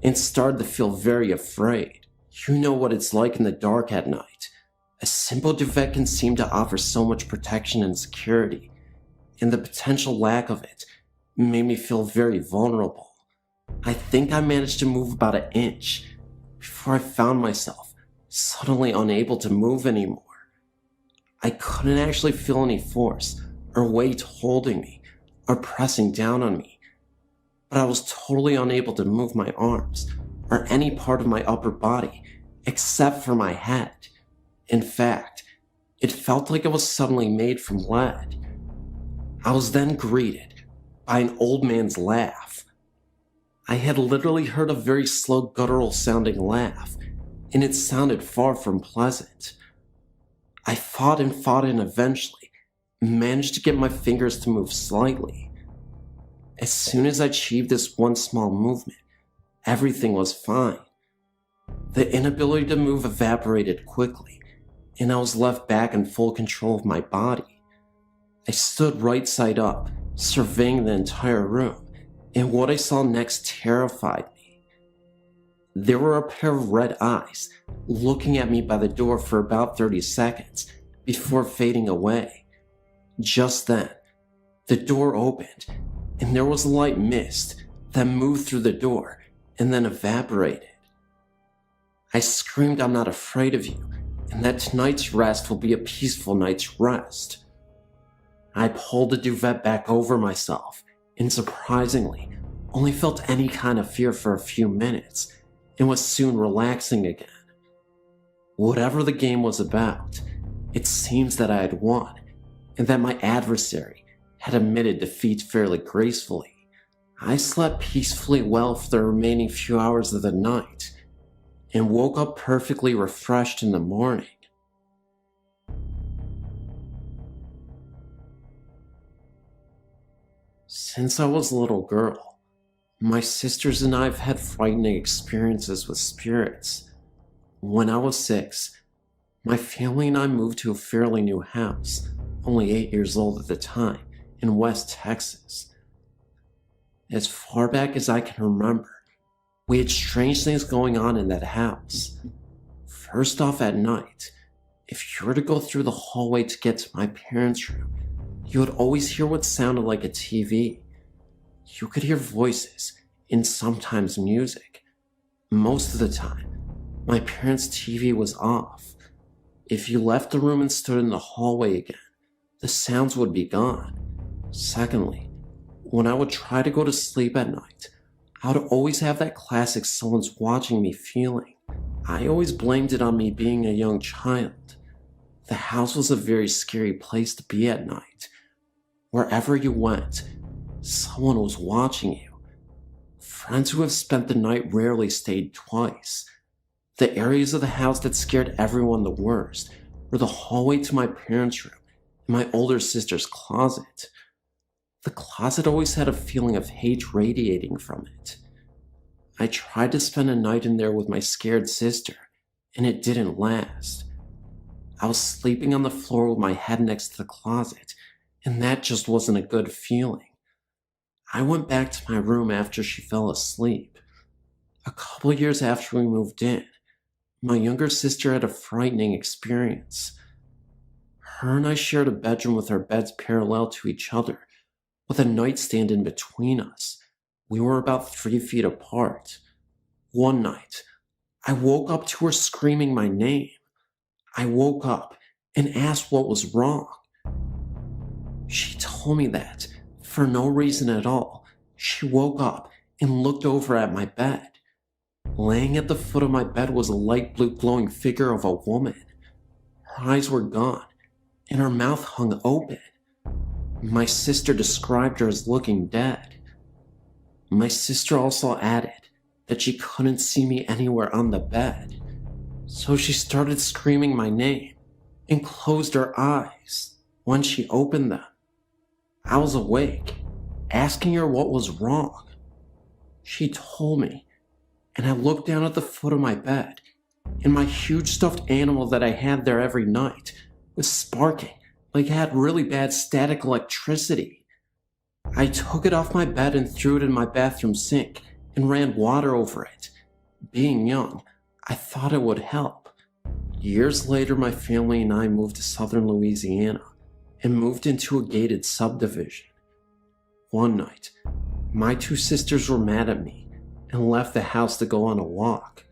and started to feel very afraid. You know what it's like in the dark at night. A simple duvet can seem to offer so much protection and security, and the potential lack of it made me feel very vulnerable. I think I managed to move about an inch before I found myself suddenly unable to move anymore. I couldn't actually feel any force or weight holding me or pressing down on me, but I was totally unable to move my arms or any part of my upper body except for my head. In fact, it felt like it was suddenly made from lead. I was then greeted by an old man's laugh. I had literally heard a very slow guttural sounding laugh, and it sounded far from pleasant. I fought and eventually managed to get my fingers to move slightly. As soon as I achieved this one small movement, everything was fine. The inability to move evaporated quickly, and I was left back in full control of my body. I stood right side up, surveying the entire room, and what I saw next terrified me. There were a pair of red eyes looking at me by the door for about 30 seconds before fading away. Just then, the door opened, and there was a light mist that moved through the door and then evaporated. I screamed, "I'm not afraid of you, and that tonight's rest will be a peaceful night's rest." I pulled the duvet back over myself, and surprisingly, only felt any kind of fear for a few minutes, and was soon relaxing again. Whatever the game was about, it seems that I had won, and that my adversary had admitted defeat fairly gracefully. I slept peacefully well for the remaining few hours of the night, and woke up perfectly refreshed in the morning. Since I was a little girl, my sisters and I have had frightening experiences with spirits. When I was 6, my family and I moved to a fairly new house, only 8 years old at the time, in West Texas. As far back as I can remember, we had strange things going on in that house. First off, at night, if you were to go through the hallway to get to my parents' room, you would always hear what sounded like a TV. You could hear voices and sometimes music. Most of the time, my parents' TV was off. If you left the room and stood in the hallway again, the sounds would be gone. Secondly, when I would try to go to sleep at night, I would always have that classic someone's watching me feeling. I always blamed it on me being a young child. The house was a very scary place to be at night. Wherever you went, someone was watching you. Friends who have spent the night rarely stayed twice. The areas of the house that scared everyone the worst were the hallway to my parents' room and my older sister's closet. The closet always had a feeling of hate radiating from it. I tried to spend a night in there with my scared sister, and it didn't last. I was sleeping on the floor with my head next to the closet, and that just wasn't a good feeling. I went back to my room after she fell asleep. A couple years after we moved in, my younger sister had a frightening experience. Her and I shared a bedroom with our beds parallel to each other, with a nightstand in between us. We were about 3 feet apart. One night, I woke up to her screaming my name. I woke up and asked what was wrong. She told me that, for no reason at all, she woke up and looked over at my bed. Laying at the foot of my bed was a light blue glowing figure of a woman. Her eyes were gone, and her mouth hung open. My sister described her as looking dead. My sister also added that she couldn't see me anywhere on the bed, so she started screaming my name and closed her eyes. When she opened them, I was awake, asking her what was wrong. She told me, and I looked down at the foot of my bed, and my huge stuffed animal that I had there every night was sparking like it had really bad static electricity. I took it off my bed and threw it in my bathroom sink and ran water over it. Being young, I thought it would help. Years later, my family and I moved to southern Louisiana and moved into a gated subdivision. One night, my 2 sisters were mad at me and left the house to go on a walk.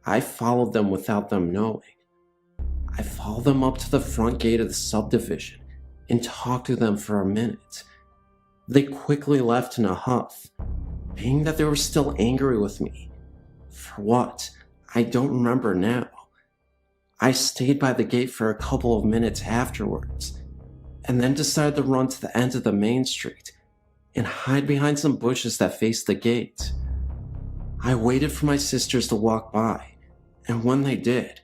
I followed them without them knowing. I followed them up to the front gate of the subdivision and talked to them for a minute. They quickly left in a huff, being that they were still angry with me. For what? I don't remember now. I stayed by the gate for a couple of minutes afterwards, and then decided to run to the end of the main street and hide behind some bushes that faced the gate. I waited for my sisters to walk by, and when they did,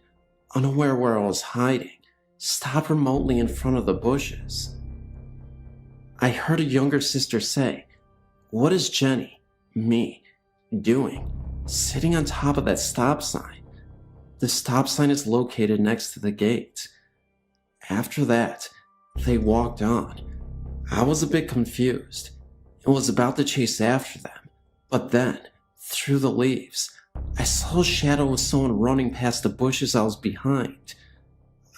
unaware where I was hiding, stopped remotely in front of the bushes. I heard a younger sister say, "What is Jenny, me, doing, sitting on top of that stop sign?" The stop sign is located next to the gate. After that, they walked on. I was a bit confused and was about to chase after them, but then, through the leaves, I saw a shadow of someone running past the bushes I was behind.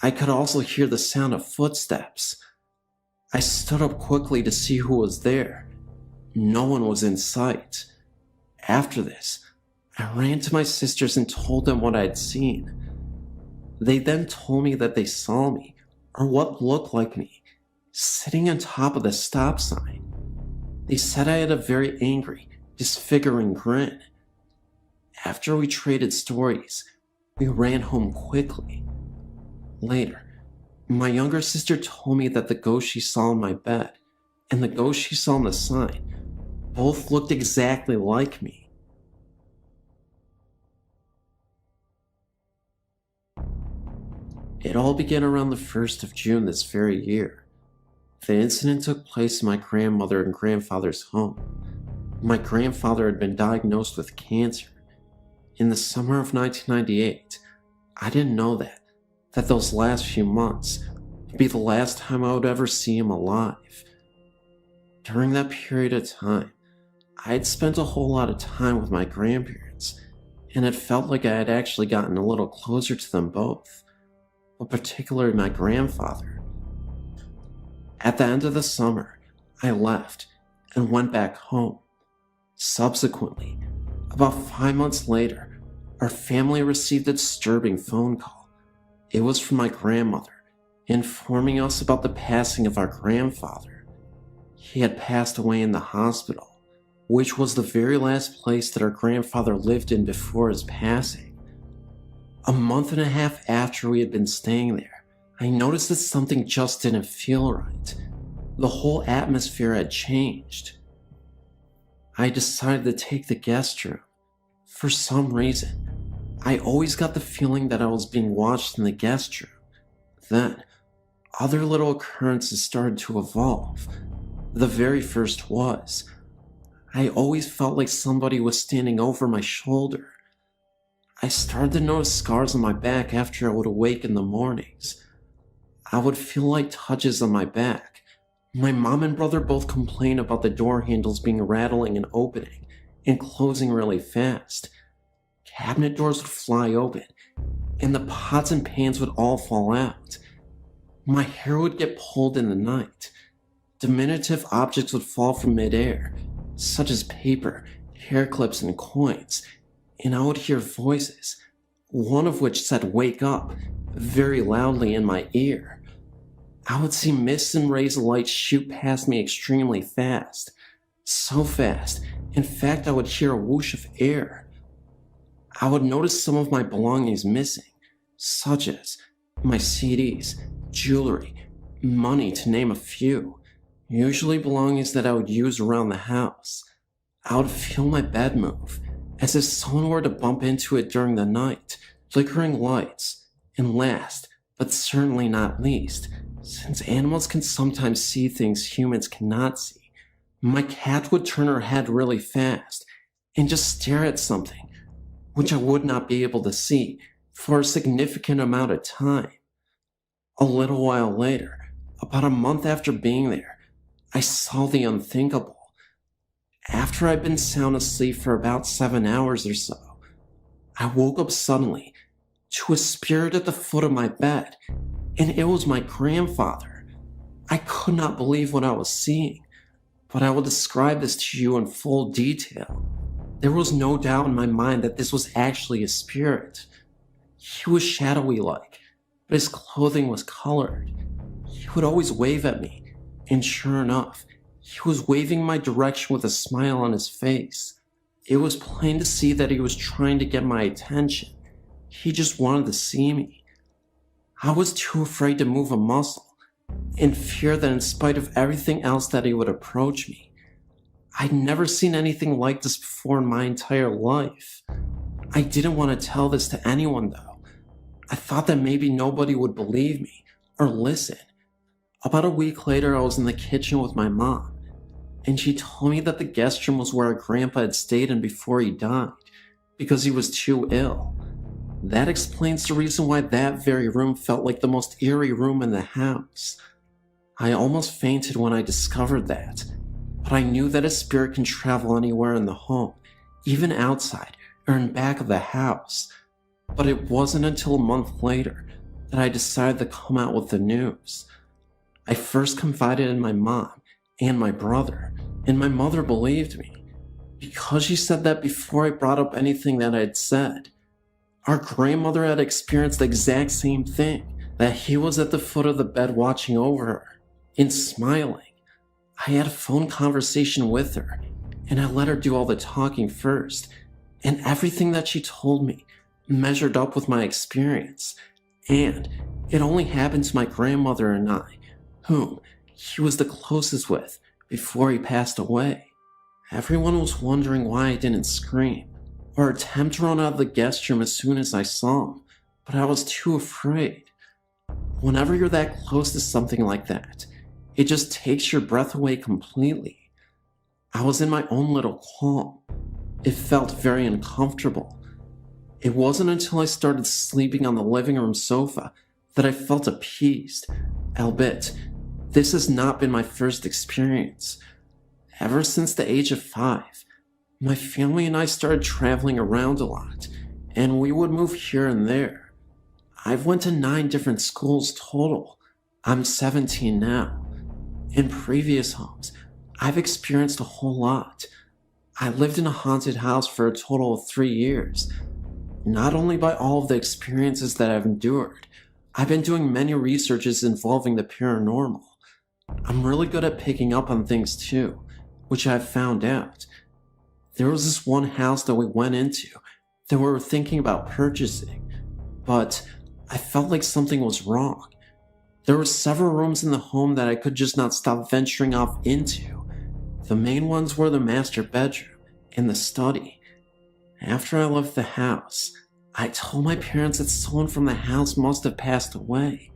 I could also hear the sound of footsteps. I stood up quickly to see who was there. No one was in sight. After this, I ran to my sisters and told them what I had seen. They then told me that they saw me, or what looked like me, sitting on top of the stop sign. They said I had a very angry, disfiguring grin. After we traded stories, we ran home quickly. Later, my younger sister told me that the ghost she saw in my bed and the ghost she saw on the sign both looked exactly like me. It all began around the 1st of June this very year. The incident took place in my grandmother and grandfather's home. My grandfather had been diagnosed with cancer. In the summer of 1998, I didn't know that those last few months would be the last time I would ever see him alive. During that period of time, I had spent a whole lot of time with my grandparents, and it felt like I had actually gotten a little closer to them both, but particularly my grandfather. At the end of the summer, I left, and went back home. Subsequently, about 5 months later, our family received a disturbing phone call. It was from my grandmother, informing us about the passing of our grandfather. He had passed away in the hospital, which was the very last place that our grandfather lived in before his passing. A month and a half after we had been staying there, I noticed that something just didn't feel right. The whole atmosphere had changed. I decided to take the guest room. For some reason, I always got the feeling that I was being watched in the guest room. Then, other little occurrences started to evolve. The very first was, I always felt like somebody was standing over my shoulder. I started to notice scars on my back after I would awake in the mornings. I would feel like touches on my back. My mom and brother both complained about the door handles being rattling and opening and closing really fast. Cabinet doors would fly open, and the pots and pans would all fall out. My hair would get pulled in the night. Diminutive objects would fall from midair, such as paper, hair clips, and coins, and I would hear voices, one of which said, "Wake up," very loudly in my ear. I would see mists and rays of light shoot past me extremely fast. So fast, in fact, I would hear a whoosh of air. I would notice some of my belongings missing, such as my CDs, jewelry, money, to name a few, usually belongings that I would use around the house. I would feel my bed move, as if someone were to bump into it during the night, flickering lights, and last, but certainly not least, since animals can sometimes see things humans cannot see, my cat would turn her head really fast and just stare at something, which I would not be able to see for a significant amount of time. A little while later, about a month after being there, I saw the unthinkable. After I'd been sound asleep for about 7 hours or so, I woke up suddenly to a spirit at the foot of my bed, and it was my grandfather. I could not believe what I was seeing, but I will describe this to you in full detail. There was no doubt in my mind that this was actually a spirit. He was shadowy like, but his clothing was colored. He would always wave at me, and sure enough, he was waving my direction with a smile on his face. It was plain to see that he was trying to get my attention. He just wanted to see me. I was too afraid to move a muscle, in fear that in spite of everything else that he would approach me. I'd never seen anything like this before in my entire life. I didn't want to tell this to anyone though. I thought that maybe nobody would believe me or listen. About a week later, I was in the kitchen with my mom, and she told me that the guest room was where our grandpa had stayed in before he died, because he was too ill. That explains the reason why that very room felt like the most eerie room in the house. I almost fainted when I discovered that, but I knew that a spirit can travel anywhere in the home, even outside or in back of the house. But it wasn't until a month later that I decided to come out with the news. I first confided in my mom and my brother, and my mother believed me, because she said that before I brought up anything that I'd said. Our grandmother had experienced the exact same thing, that he was at the foot of the bed watching over her and smiling. I had a phone conversation with her, and I let her do all the talking first, and everything that she told me measured up with my experience, and it only happened to my grandmother and I, whom he was the closest with before he passed away. Everyone was wondering why I didn't scream or attempt to run out of the guest room as soon as I saw him, but I was too afraid. Whenever you're that close to something like that, it just takes your breath away completely. I was in my own little calm. It felt very uncomfortable. It wasn't until I started sleeping on the living room sofa that I felt appeased, albeit this has not been my first experience. Ever since the age of 5, my family and I started traveling around a lot, and we would move here and there. I've went to 9 different schools total. I'm 17 now. In previous homes, I've experienced a whole lot. I lived in a haunted house for a total of 3 years. Not only by all of the experiences that I've endured, I've been doing many researches involving the paranormal. I'm really good at picking up on things too, which I've found out. There was this one house that we went into that we were thinking about purchasing, but I felt like something was wrong. There were several rooms in the home that I could just not stop venturing off into. The main ones were the master bedroom and the study. After I left the house, I told my parents that someone from the house must have passed away.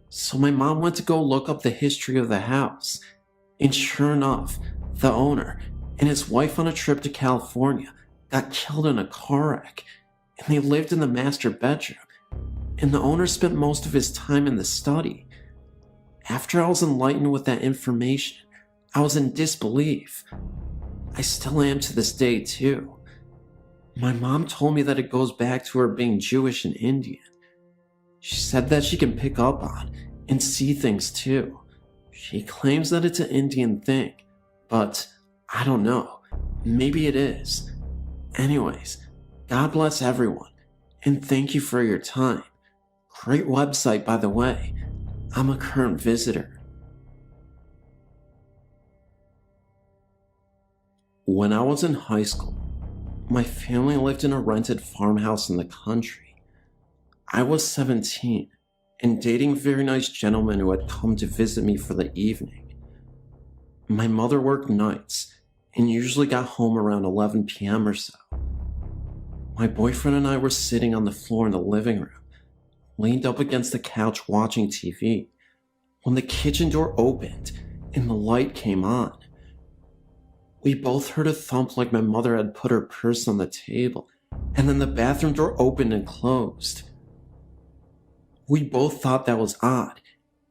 So my mom went to go look up the history of the house, and sure enough, the owner and his wife on a trip to California got killed in a car wreck, and they lived in the master bedroom, and the owner spent most of his time in the study. After I was enlightened with that information, I was in disbelief. I still am to this day too. My mom told me that it goes back to her being Jewish and Indian. She said that she can pick up on and see things too. She claims that it's an Indian thing, but I don't know. Maybe it is. Anyways, God bless everyone, and thank you for your time. Great website, by the way. I'm a current visitor. When I was in high school, my family lived in a rented farmhouse in the country. I was 17 and dating a very nice gentleman who had come to visit me for the evening. My mother worked nights and usually got home around 11 p.m. or so. My boyfriend and I were sitting on the floor in the living room, leaned up against the couch watching TV, when the kitchen door opened and the light came on. We both heard a thump like my mother had put her purse on the table, and then the bathroom door opened and closed. We both thought that was odd,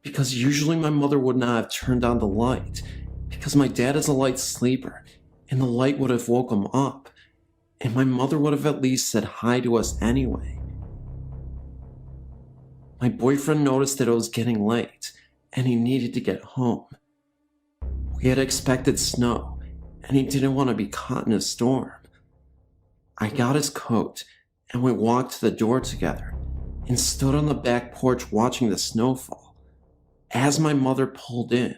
because usually my mother would not have turned on the light, because my dad is a light sleeper, and the light would have woke him up, and my mother would have at least said hi to us anyway. My boyfriend noticed that it was getting late, and he needed to get home. We had expected snow, and he didn't want to be caught in a storm. I got his coat, and we walked to the door together, and stood on the back porch watching the snowfall. As my mother pulled in,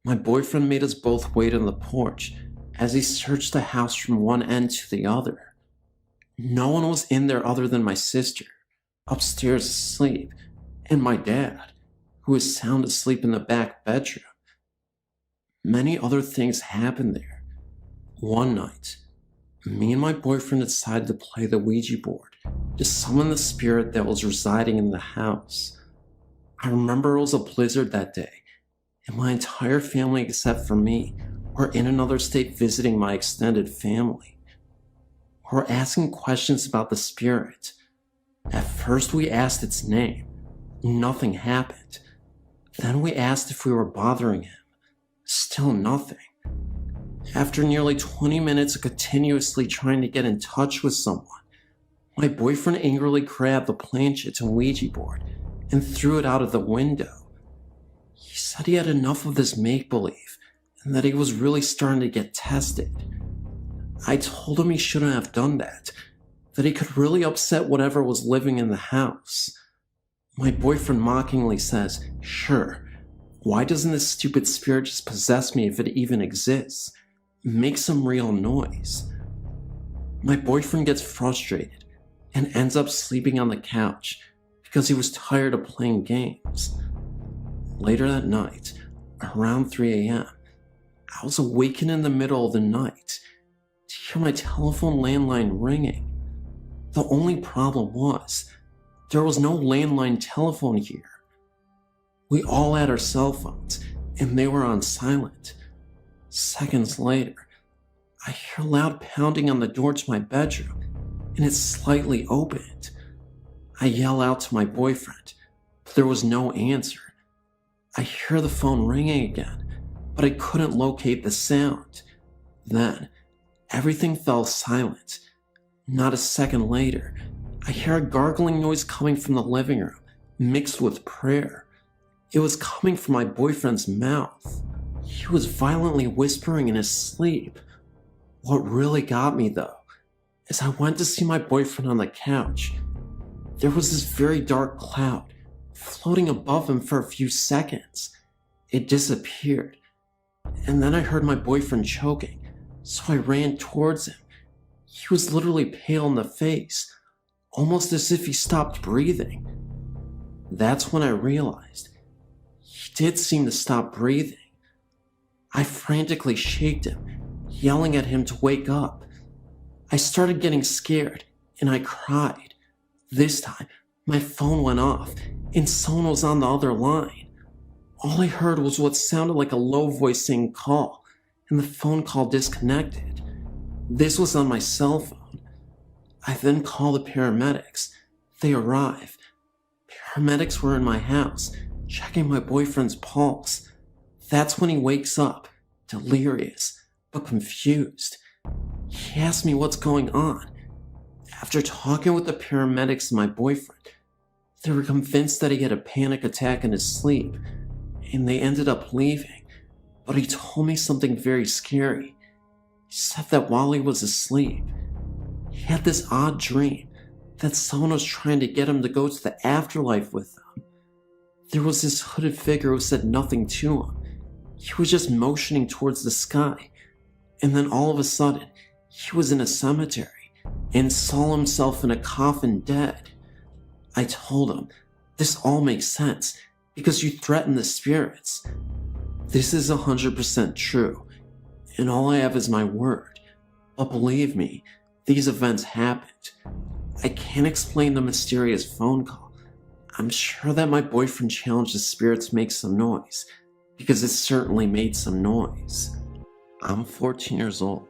my boyfriend made us both wait on the porch as he searched the house from one end to the other. No one was in there other than my sister, upstairs asleep, and my dad, who was sound asleep in the back bedroom. Many other things happened there. One night, me and my boyfriend decided to play the Ouija board to summon the spirit that was residing in the house. I remember it was a blizzard that day, and my entire family except for me were in another state visiting my extended family. We were asking questions about the spirit. At first we asked its name. Nothing happened. Then we asked if we were bothering him. Still nothing. After nearly 20 minutes of continuously trying to get in touch with someone, my boyfriend angrily grabbed the planchette and Ouija board and threw it out of the window. He said he had enough of this make-believe and that he was really starting to get tested. I told him he shouldn't have done that he could really upset whatever was living in the house. My boyfriend mockingly says, "Sure, why doesn't this stupid spirit just possess me if it even exists? Make some real noise." My boyfriend gets frustrated and ends up sleeping on the couch because he was tired of playing games. Later that night, around 3 a.m., I was awakened in the middle of the night to hear my telephone landline ringing. The only problem was, there was no landline telephone here. We all had our cell phones, and they were on silent. Seconds later, I hear loud pounding on the door to my bedroom, and it's slightly opened. I yell out to my boyfriend, but there was no answer. I hear the phone ringing again, but I couldn't locate the sound. Then, everything fell silent. Not a second later, I hear a gargling noise coming from the living room, mixed with prayer. It was coming from my boyfriend's mouth. He was violently whispering in his sleep. What really got me, though, is I went to see my boyfriend on the couch. There was this very dark cloud floating above him for a few seconds. It disappeared, and then I heard my boyfriend choking, so I ran towards him. He was literally pale in the face, almost as if he stopped breathing. That's when I realized he did seem to stop breathing. I frantically shaked him, yelling at him to wake up. I started getting scared, and I cried. This time, my phone went off, and someone was on the other line. All I heard was what sounded like a low voice saying call, and the phone call disconnected. This was on my cell phone. I then called the paramedics. They arrived. Paramedics were in my house, checking my boyfriend's pulse. That's when he wakes up, delirious, but confused. He asked me what's going on. After talking with the paramedics and my boyfriend, they were convinced that he had a panic attack in his sleep, and they ended up leaving. But he told me something very scary. He said that while he was asleep, he had this odd dream that someone was trying to get him to go to the afterlife with them. There was this hooded figure who said nothing to him. He was just motioning towards the sky, and then all of a sudden, he was in a cemetery and saw himself in a coffin dead. I told him, this all makes sense because you threaten the spirits. This is 100% true, and all I have is my word. But believe me, these events happened. I can't explain the mysterious phone call. I'm sure that my boyfriend challenged the spirits to make some noise, because it certainly made some noise. I'm 14 years old.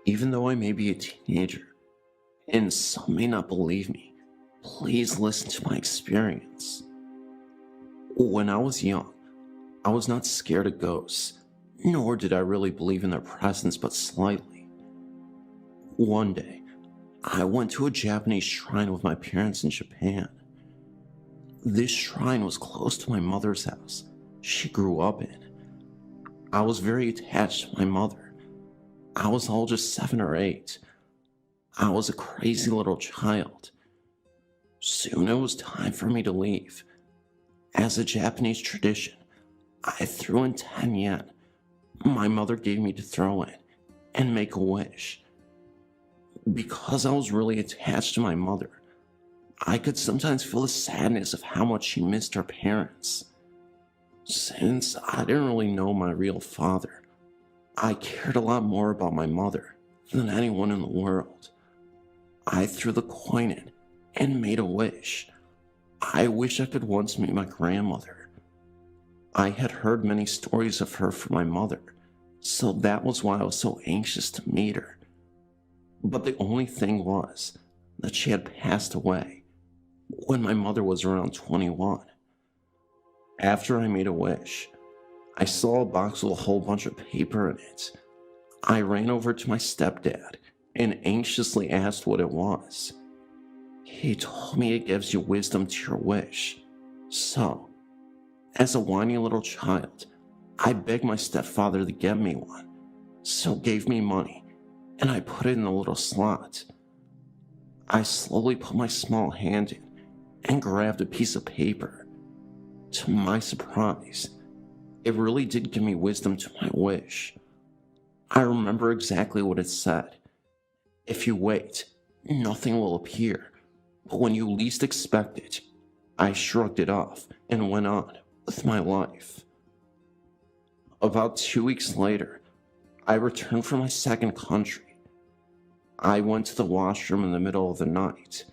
Even though I may be a teenager, and some may not believe me, please listen to my experience. When I was young, I was not scared of ghosts, nor did I really believe in their presence but slightly. One day, I went to a Japanese shrine with my parents in Japan. This shrine was close to my mother's house she grew up in. I was very attached to my mother. I was all just 7 or 8. I was a crazy little child. Soon it was time for me to leave. As a Japanese tradition, I threw in 10 yen. My mother gave me to throw in and make a wish. Because I was really attached to my mother, I could sometimes feel the sadness of how much she missed her parents. Since I didn't really know my real father, I cared a lot more about my mother than anyone in the world. I threw the coin in and made a wish. I wish I could once meet my grandmother. I had heard many stories of her from my mother, so that was why I was so anxious to meet her. But the only thing was that she had passed away when my mother was around 21. After I made a wish, I saw a box with a whole bunch of paper in it. I ran over to my stepdad and anxiously asked what it was. He told me it gives you wisdom to your wish. So, as a whiny little child, I begged my stepfather to get me one, so gave me money, and I put it in the little slot. I slowly put my small hand in and grabbed a piece of paper. To my surprise, it really did give me wisdom to my wish. I remember exactly what it said. If you wait, nothing will appear, but when you least expect it, I shrugged it off and went on with my life. About 2 weeks later, I returned from my second country. I went to the washroom in the middle of the night.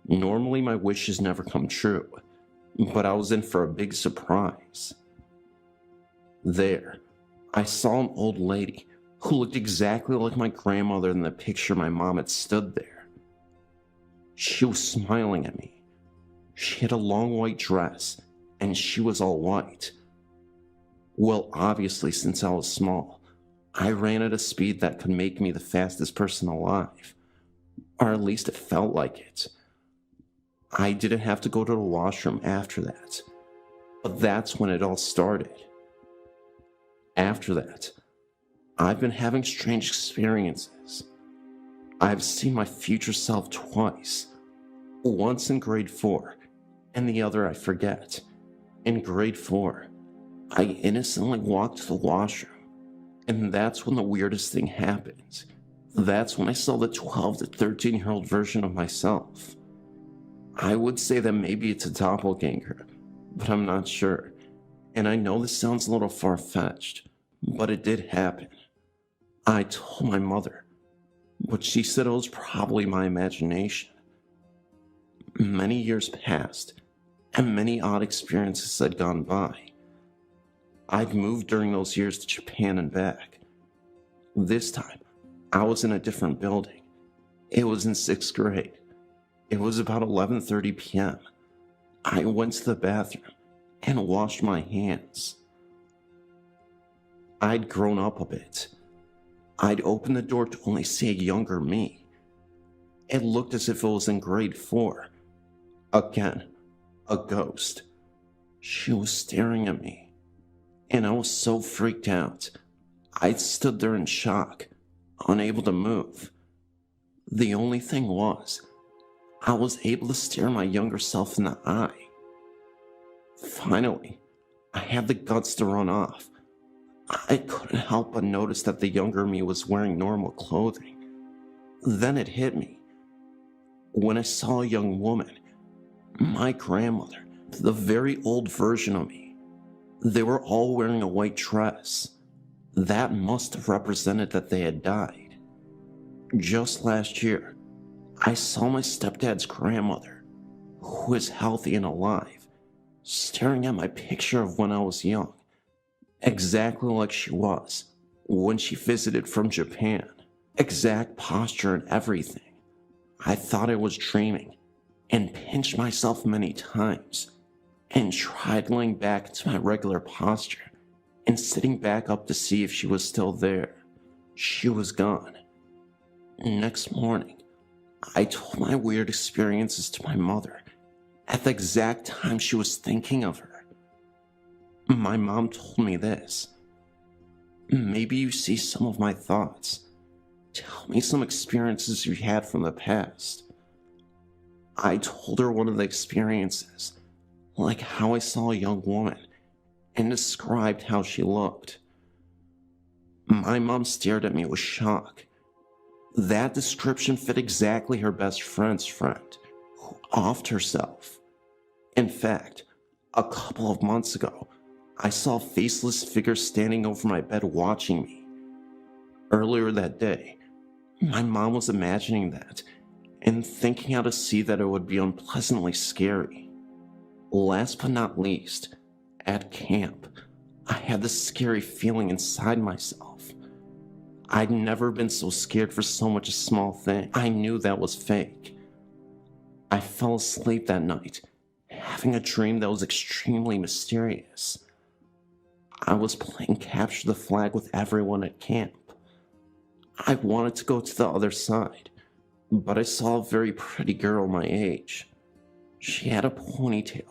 Normally my wishes never come true, but I was in for a big surprise. There, I saw an old lady who looked exactly like my grandmother in the picture my mom had stood there. She was smiling at me. She had a long white dress, and she was all white. Well, obviously, since I was small, I ran at a speed that could make me the fastest person alive. Or at least it felt like it. I didn't have to go to the washroom after that. But that's when it all started. After that, I've been having strange experiences. I've seen my future self twice. Once in grade 4, and the other I forget. In grade 4, I innocently walked to the washroom, and that's when the weirdest thing happened. That's when I saw the 12 to 13-year-old version of myself. I would say that maybe it's a doppelganger, but I'm not sure. And I know this sounds a little far-fetched, but it did happen. I told my mother, but she said it was probably my imagination. Many years passed, and many odd experiences had gone by. I'd moved during those years to Japan and back. This time, I was in a different building. It was in 6th grade. It was about 11:30 p.m. I went to the bathroom and washed my hands. I'd grown up a bit. I'd opened the door to only see a younger me. It looked as if it was in grade 4. Again, a ghost. She was staring at me, and I was so freaked out. I stood there in shock, unable to move. The only thing was, I was able to stare my younger self in the eye. Finally, I had the guts to run off. I couldn't help but notice that the younger me was wearing normal clothing. Then it hit me. When I saw a young woman, my grandmother, the very old version of me, they were all wearing a white dress. That must have represented that they had died. Just last year, I saw my stepdad's grandmother, who is healthy and alive, staring at my picture of when I was young, exactly like she was when she visited from Japan. Exact posture and everything. I thought I was dreaming and pinched myself many times and tried laying back into my regular posture and sitting back up to see if she was still there. She was gone. Next morning, I told my weird experiences to my mother at the exact time she was thinking of her. My mom told me this. Maybe you see some of my thoughts. Tell me some experiences you had from the past. I told her one of the experiences, like how I saw a young woman, and described how she looked. My mom stared at me with shock. That description fit exactly her best friend's friend, who offed herself. In fact, a couple of months ago, I saw a faceless figure standing over my bed watching me. Earlier that day, my mom was imagining that and thinking how to see that it would be unpleasantly scary. Last but not least, at camp, I had this scary feeling inside myself. I'd never been so scared for so much a small thing. I knew that was fake. I fell asleep that night, having a dream that was extremely mysterious. I was playing capture the flag with everyone at camp. I wanted to go to the other side, but I saw a very pretty girl my age. She had a ponytail,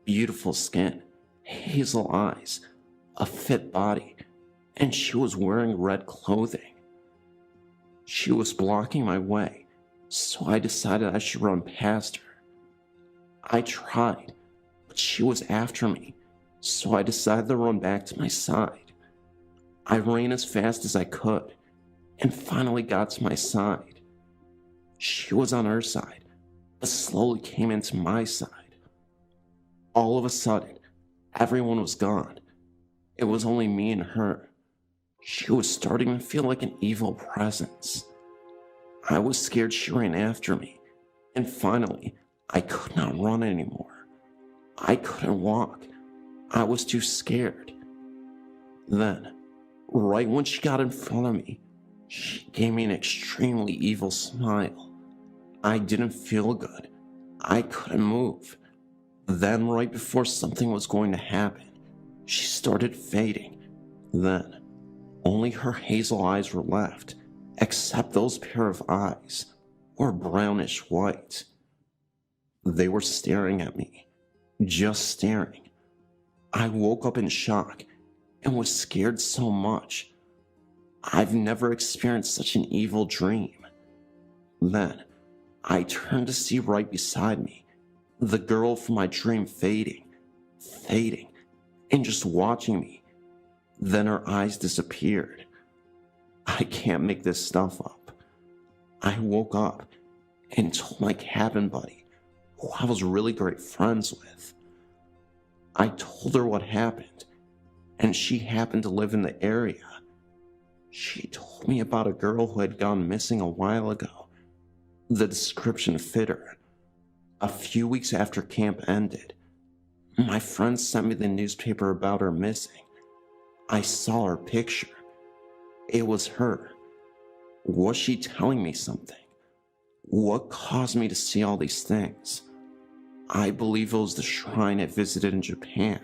beautiful skin, hazel eyes, a fit body, and she was wearing red clothing. She was blocking my way, so I decided I should run past her. I tried, but she was after me, so I decided to run back to my side. I ran as fast as I could, and finally got to my side. She was on her side, but slowly came into my side. All of a sudden, everyone was gone. It was only me and her. She was starting to feel like an evil presence. I was scared she ran after me, and finally, I could not run anymore. I couldn't walk. I was too scared. Then, right when she got in front of me, she gave me an extremely evil smile. I didn't feel good. I couldn't move. Then, right before something was going to happen, she started fading. Then, only her hazel eyes were left, except those pair of eyes were brownish white. They were staring at me, just staring. I woke up in shock and was scared so much. I've never experienced such an evil dream. Then, I turned to see right beside me, the girl from my dream fading, and just watching me. Then her eyes disappeared. I can't make this stuff up. I woke up and told my cabin buddy, who I was really great friends with. I told her what happened, and she happened to live in the area. She told me about a girl who had gone missing a while ago. The description fit her. A few weeks after camp ended, my friends sent me the newspaper about her missing. I saw her picture. It was her. Was she telling me something? What caused me to see all these things? I believe it was the shrine I visited in Japan,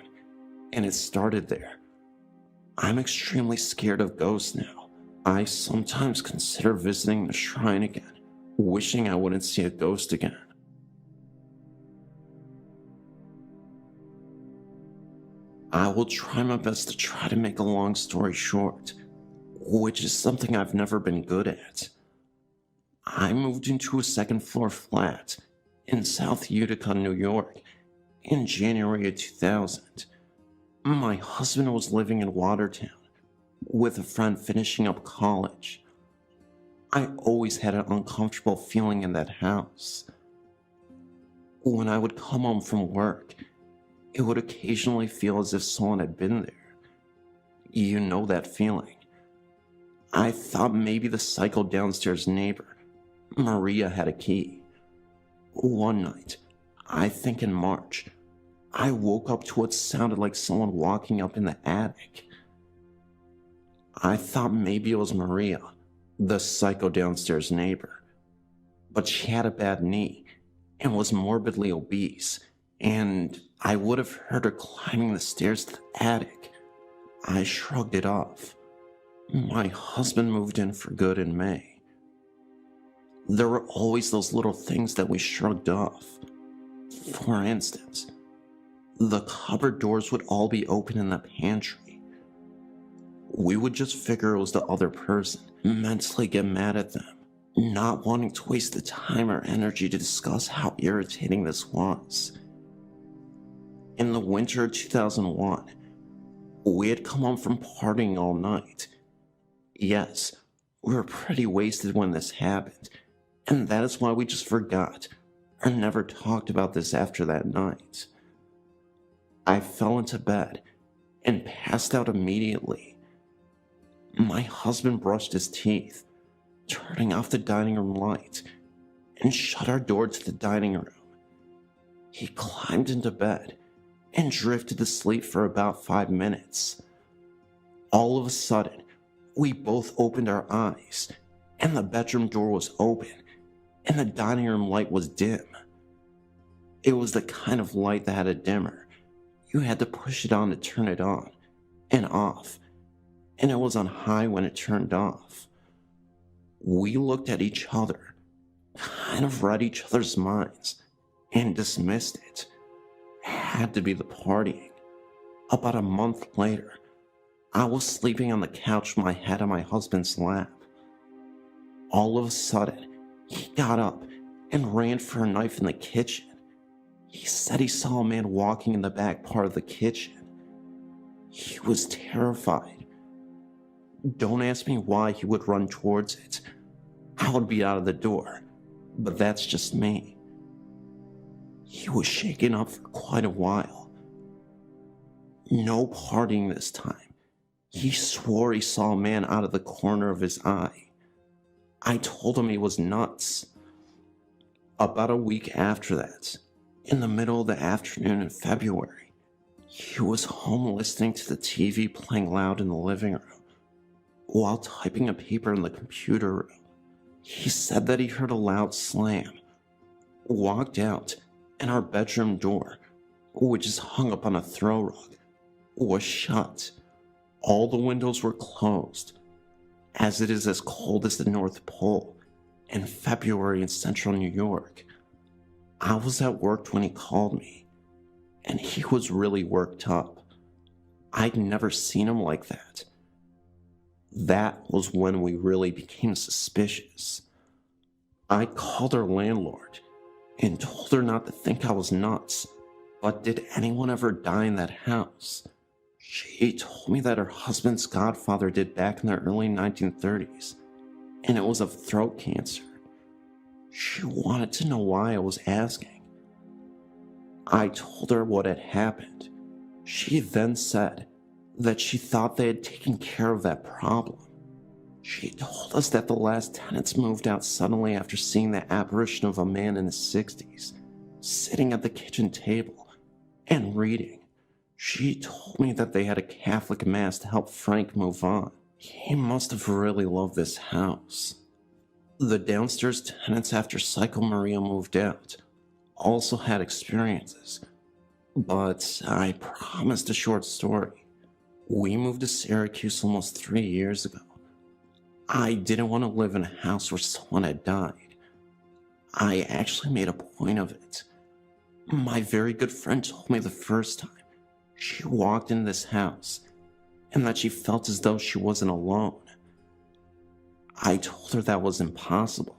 and it started there. I'm extremely scared of ghosts now. I sometimes consider visiting the shrine again, wishing I wouldn't see a ghost again. I will try my best to try to make a long story short, which is something I've never been good at. I moved into a second-floor flat in South Utica, New York, in January of 2000. My husband was living in Watertown with a friend finishing up college. I always had an uncomfortable feeling in that house. When I would come home from work, it would occasionally feel as if someone had been there. You know that feeling. I thought maybe the psycho downstairs neighbor, Maria, had a key. One night, I think in March, I woke up to what sounded like someone walking up in the attic. I thought maybe it was Maria, the psycho downstairs neighbor. But she had a bad knee and was morbidly obese, and I would have heard her climbing the stairs to the attic. I shrugged it off. My husband moved in for good in May. There were always those little things that we shrugged off. For instance, the cupboard doors would all be open in the pantry. We would just figure it was the other person, mentally get mad at them, not wanting to waste the time or energy to discuss how irritating this was. In the winter of 2001, we had come home from partying all night. Yes, we were pretty wasted when this happened, and that is why we just forgot or never talked about this after that night. I fell into bed and passed out immediately. My husband brushed his teeth, turning off the dining room light, and shut our door to the dining room. He climbed into bed and drifted to sleep for about 5 minutes. All of a sudden, we both opened our eyes, and the bedroom door was open, and the dining room light was dim. It was the kind of light that had a dimmer. You had to push it on to turn it on and off, and it was on high when it turned off. We looked at each other, kind of read each other's minds, and dismissed it. It had to be the partying. About a month later, I was sleeping on the couch with my head on my husband's lap. All of a sudden, he got up and ran for a knife in the kitchen. He said he saw a man walking in the back part of the kitchen. He was terrified. Don't ask me why he would run towards it. I would be out of the door, but that's just me. He was shaken up for quite a while. No partying this time. He swore he saw a man out of the corner of his eye. I told him he was nuts. About a week after that, in the middle of the afternoon in February, he was home listening to the TV playing loud in the living room while typing a paper in the computer room. He said that he heard a loud slam, walked out, and our bedroom door, which is hung up on a throw rug, was shut. All the windows were closed, as it is as cold as the North Pole in February in central New York. I was at work when he called me, and he was really worked up. I'd never seen him like that. That was when we really became suspicious. I called our landlord and told her not to think I was nuts, but did anyone ever die in that house? She told me that her husband's godfather did back in the early 1930s, and it was of throat cancer. She wanted to know why I was asking. I told her what had happened. She then said that she thought they had taken care of that problem. She told us that the last tenants moved out suddenly after seeing the apparition of a man in his 60s, sitting at the kitchen table and reading. She told me that they had a Catholic mass to help Frank move on. He must have really loved this house. The downstairs tenants after Psycho Maria moved out also had experiences, but I promised a short story. We moved to Syracuse almost 3 years ago. I didn't want to live in a house where someone had died. I actually made a point of it. My very good friend told me the first time she walked in this house and that she felt as though she wasn't alone. I told her that was impossible.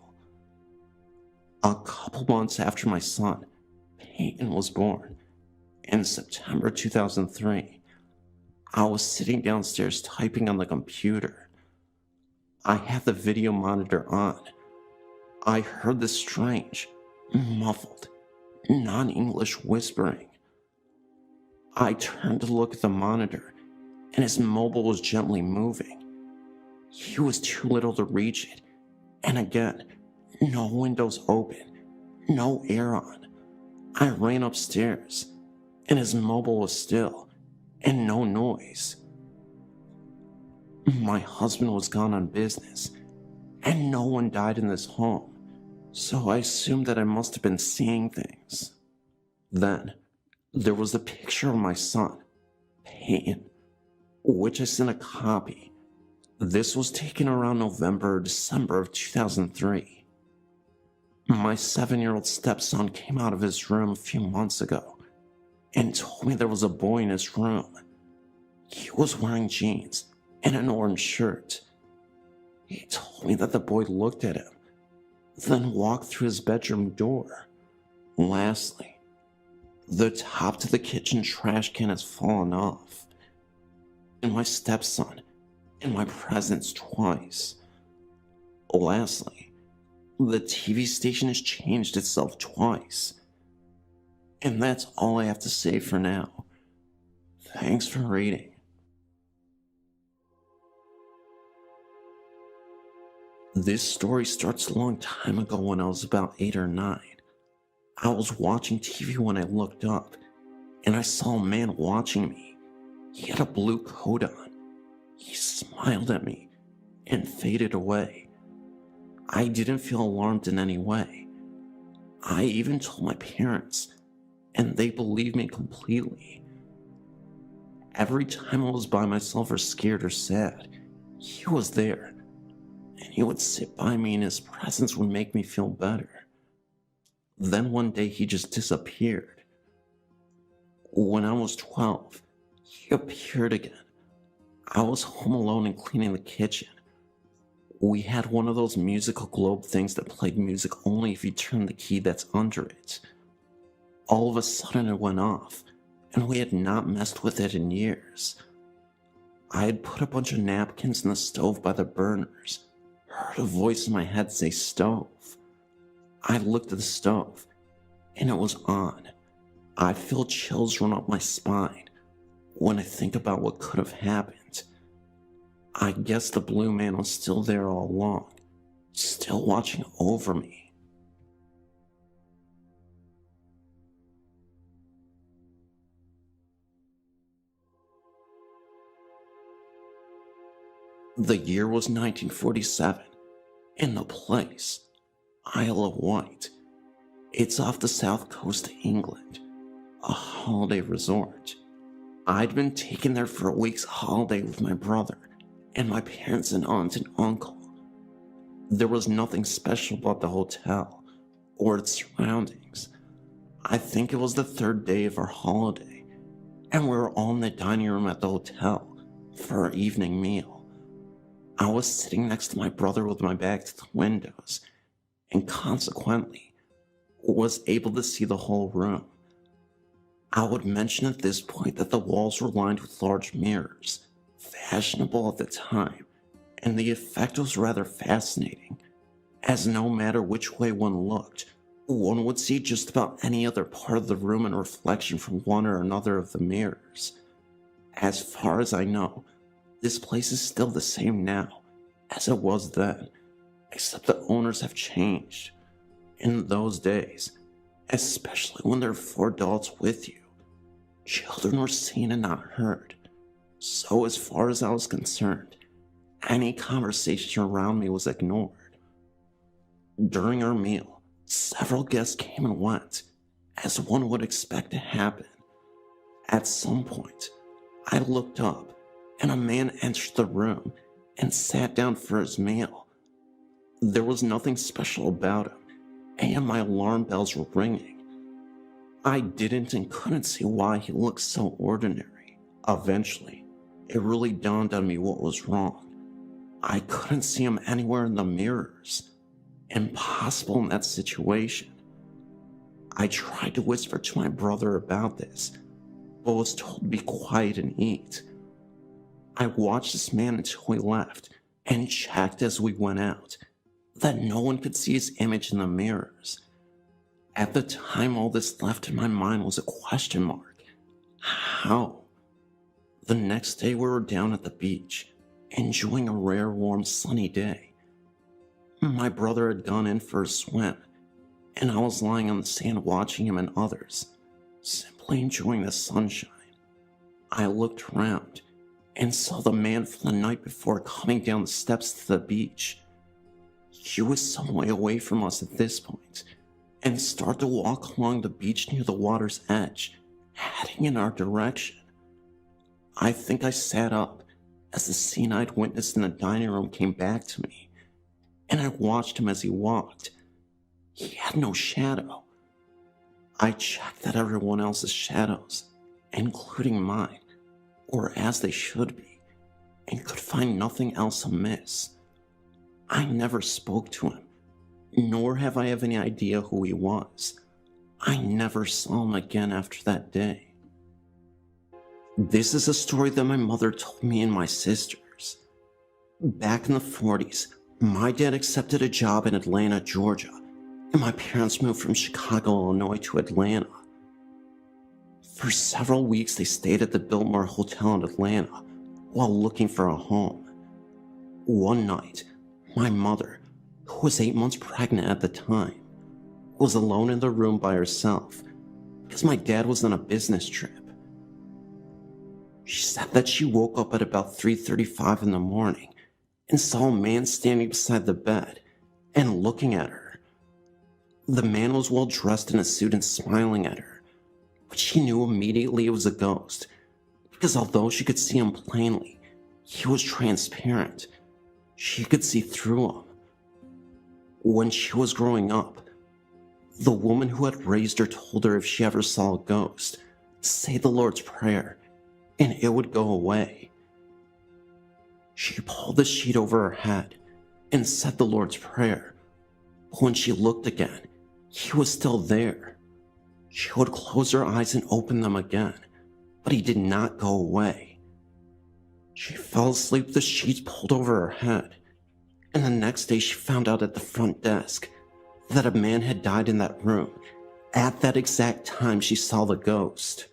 A couple months after my son, Peyton, was born, in September 2003, I was sitting downstairs typing on the computer. I had the video monitor on. I heard this strange, muffled, non-English whispering. I turned to look at the monitor, and his mobile was gently moving. He was too little to reach it, and again, no windows open, no air on. I ran upstairs, and his mobile was still, and no noise. My husband was gone on business, and no one died in this home, so I assumed that I must have been seeing things. Then, there was a picture of my son, Peyton, which I sent a copy. This was taken around November or December of 2003. My 7-year-old stepson came out of his room a few months ago and told me there was a boy in his room. He was wearing jeans and an orange shirt. He told me that the boy looked at him, then walked through his bedroom door. Lastly, the top to the kitchen trash can has fallen off, and my stepson in my presence twice. Lastly, the TV station has changed itself twice. And that's all I have to say for now. Thanks for reading. This story starts a long time ago when I was about 8 or 9. I was watching TV when I looked up, and I saw a man watching me. He had a blue coat on. He smiled at me and faded away. I didn't feel alarmed in any way. I even told my parents, and they believed me completely. Every time I was by myself or scared or sad, he was there, and he would sit by me and his presence would make me feel better. Then one day he just disappeared. When I was 12, he appeared again. I was home alone and cleaning the kitchen. We had one of those musical globe things that played music only if you turned the key that's under it. All of a sudden it went off, and we had not messed with it in years. I had put a bunch of napkins in the stove by the burners, heard a voice in my head say stove. I looked at the stove, and it was on. I feel chills run up my spine when I think about what could have happened. I guess the blue man was still there all along, still watching over me. The year was 1947, and the place, Isle of Wight. It's off the south coast of England, a holiday resort. I'd been taken there for a week's holiday with my brother and my parents and aunt and uncle. There was nothing special about the hotel or its surroundings. I think it was the third day of our holiday. and we were all in the dining room at the hotel for our evening meal. I was sitting next to my brother with my back to the windows, and consequently, was able to see the whole room. I would mention at this point that the walls were lined with large mirrors, fashionable at the time, and the effect was rather fascinating, as no matter which way one looked, one would see just about any other part of the room in reflection from one or another of the mirrors. As far as I know, this place is still the same now as it was then, except the owners have changed. In those days, especially when there are 4 adults with you, children were seen and not heard. So as far as I was concerned, any conversation around me was ignored. During our meal, several guests came and went, as one would expect to happen. At some point, I looked up, and a man entered the room and sat down for his meal. There was nothing special about him, and my alarm bells were ringing. I didn't and couldn't see why he looked so ordinary. Eventually, it really dawned on me what was wrong. I couldn't see him anywhere in the mirrors. Impossible in that situation. I tried to whisper to my brother about this, but was told to be quiet and eat. I watched this man until he left and checked as we went out that no one could see his image in the mirrors. At the time, all this left in my mind was a question mark. How? The next day we were down at the beach, enjoying a rare, warm, sunny day. My brother had gone in for a swim, and I was lying on the sand watching him and others, simply enjoying the sunshine. I looked around and saw the man from the night before coming down the steps to the beach. He was some way away from us at this point, and started to walk along the beach near the water's edge, heading in our direction. I think I sat up as the scene I'd witnessed in the dining room came back to me, and I watched him as he walked. He had no shadow. I checked that everyone else's shadows, including mine, were as they should be, and could find nothing else amiss. I never spoke to him, nor have I any idea who he was. I never saw him again after that day. This is a story that my mother told me and my sisters. Back in the 40s, my dad accepted a job in Atlanta, Georgia, and my parents moved from Chicago, Illinois to Atlanta. For several weeks, they stayed at the Biltmore Hotel in Atlanta while looking for a home. One night, my mother, who was 8 months pregnant at the time, was alone in the room by herself because my dad was on a business trip. She said that she woke up at about 3:35 in the morning and saw a man standing beside the bed and looking at her. The man was well dressed in a suit and smiling at her, but she knew immediately it was a ghost because although she could see him plainly, he was transparent. She could see through him. When she was growing up, the woman who had raised her told her if she ever saw a ghost, say the Lord's Prayer, and it would go away. She pulled the sheet over her head and said the Lord's Prayer, but when she looked again, he was still there. She would close her eyes and open them again, but he did not go away. She fell asleep with the sheets pulled over her head, and the next day she found out at the front desk that a man had died in that room at that exact time she saw the ghost.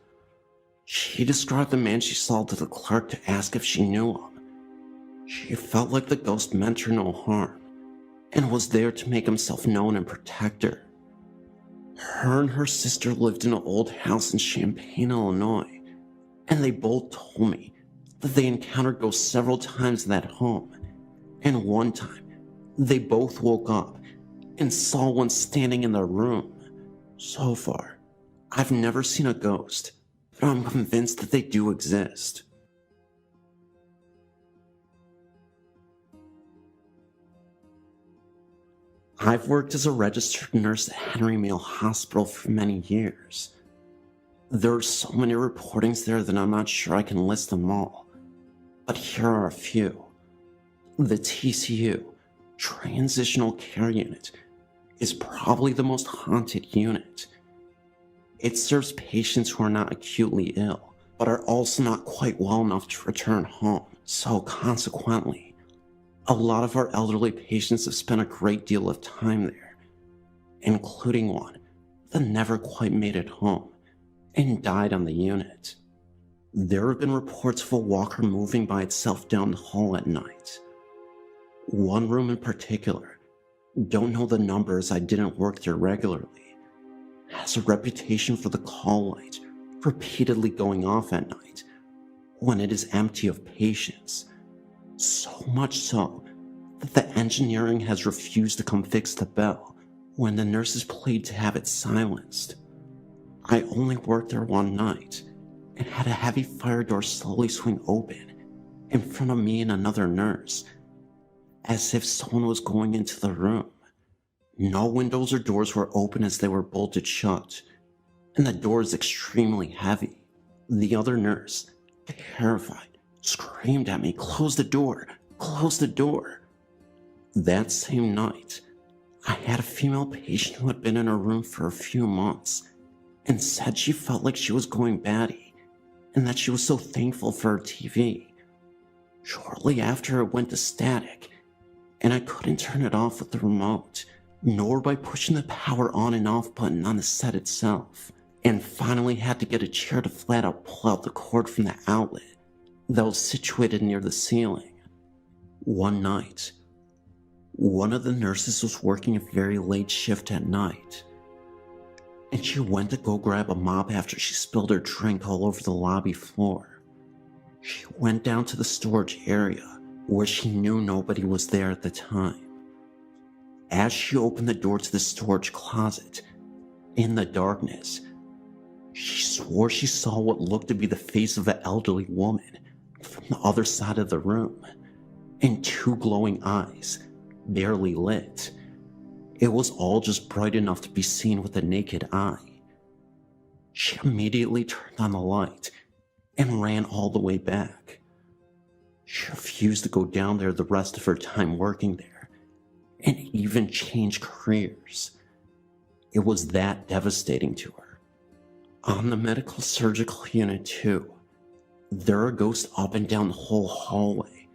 She described the man she saw to the clerk to ask if she knew him. She felt like the ghost meant her no harm and was there to make himself known and protect her. Her and her sister lived in an old house in Champaign, Illinois, and they both told me that they encountered ghosts several times in that home, and one time they both woke up and saw one standing in their room. So far, I've never seen a ghost, but I'm convinced that they do exist. I've worked as a registered nurse at Henry Male Hospital for many years. There are so many reportings there that I'm not sure I can list them all, but here are a few. The TCU, Transitional Care Unit, is probably the most haunted unit. It serves patients who are not acutely ill, but are also not quite well enough to return home. So consequently, a lot of our elderly patients have spent a great deal of time there, including one that never quite made it home and died on the unit. There have been reports of a walker moving by itself down the hall at night. One room in particular, don't know the numbers, I didn't work there regularly, has a reputation for the call light repeatedly going off at night when it is empty of patients. So much so that the engineering has refused to come fix the bell when the nurses plead to have it silenced. I only worked there one night and had a heavy fire door slowly swing open in front of me and another nurse, as if someone was going into the room. No windows or doors were open as they were bolted shut, and the door is extremely heavy. The other nurse, terrified, screamed at me, "Close the door, close the door." That same night, I had a female patient who had been in her room for a few months and said she felt like she was going batty and that she was so thankful for her TV. Shortly after, it went to static, and I couldn't turn it off with the remote, nor by pushing the power on and off button on the set itself, and finally had to get a chair to flat out pull out the cord from the outlet that was situated near the ceiling. One night, one of the nurses was working a very late shift at night, and she went to go grab a mop after she spilled her drink all over the lobby floor. She went down to the storage area where she knew nobody was there at the time. As she opened the door to the storage closet, in the darkness, she swore she saw what looked to be the face of an elderly woman from the other side of the room, and two glowing eyes, barely lit. It was all just bright enough to be seen with the naked eye. She immediately turned on the light and ran all the way back. She refused to go down there the rest of her time working there, and even change careers. It was that devastating to her. On the medical surgical unit too, there are ghosts up and down the whole hallway.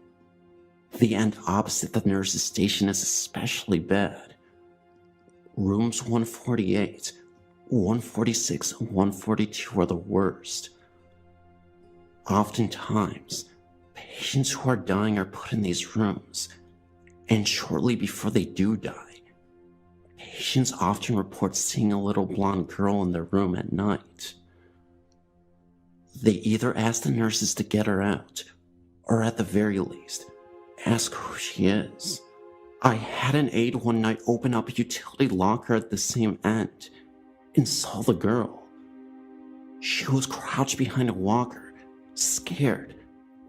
The end opposite the nurse's station is especially bad. Rooms 148, 146, and 142 are the worst. Oftentimes, patients who are dying are put in these rooms, and shortly before they do die, patients often report seeing a little blonde girl in their room at night. They either ask the nurses to get her out, or at the very least, ask who she is. I had an aide one night open up a utility locker at the same end and saw the girl. She was crouched behind a walker, scared,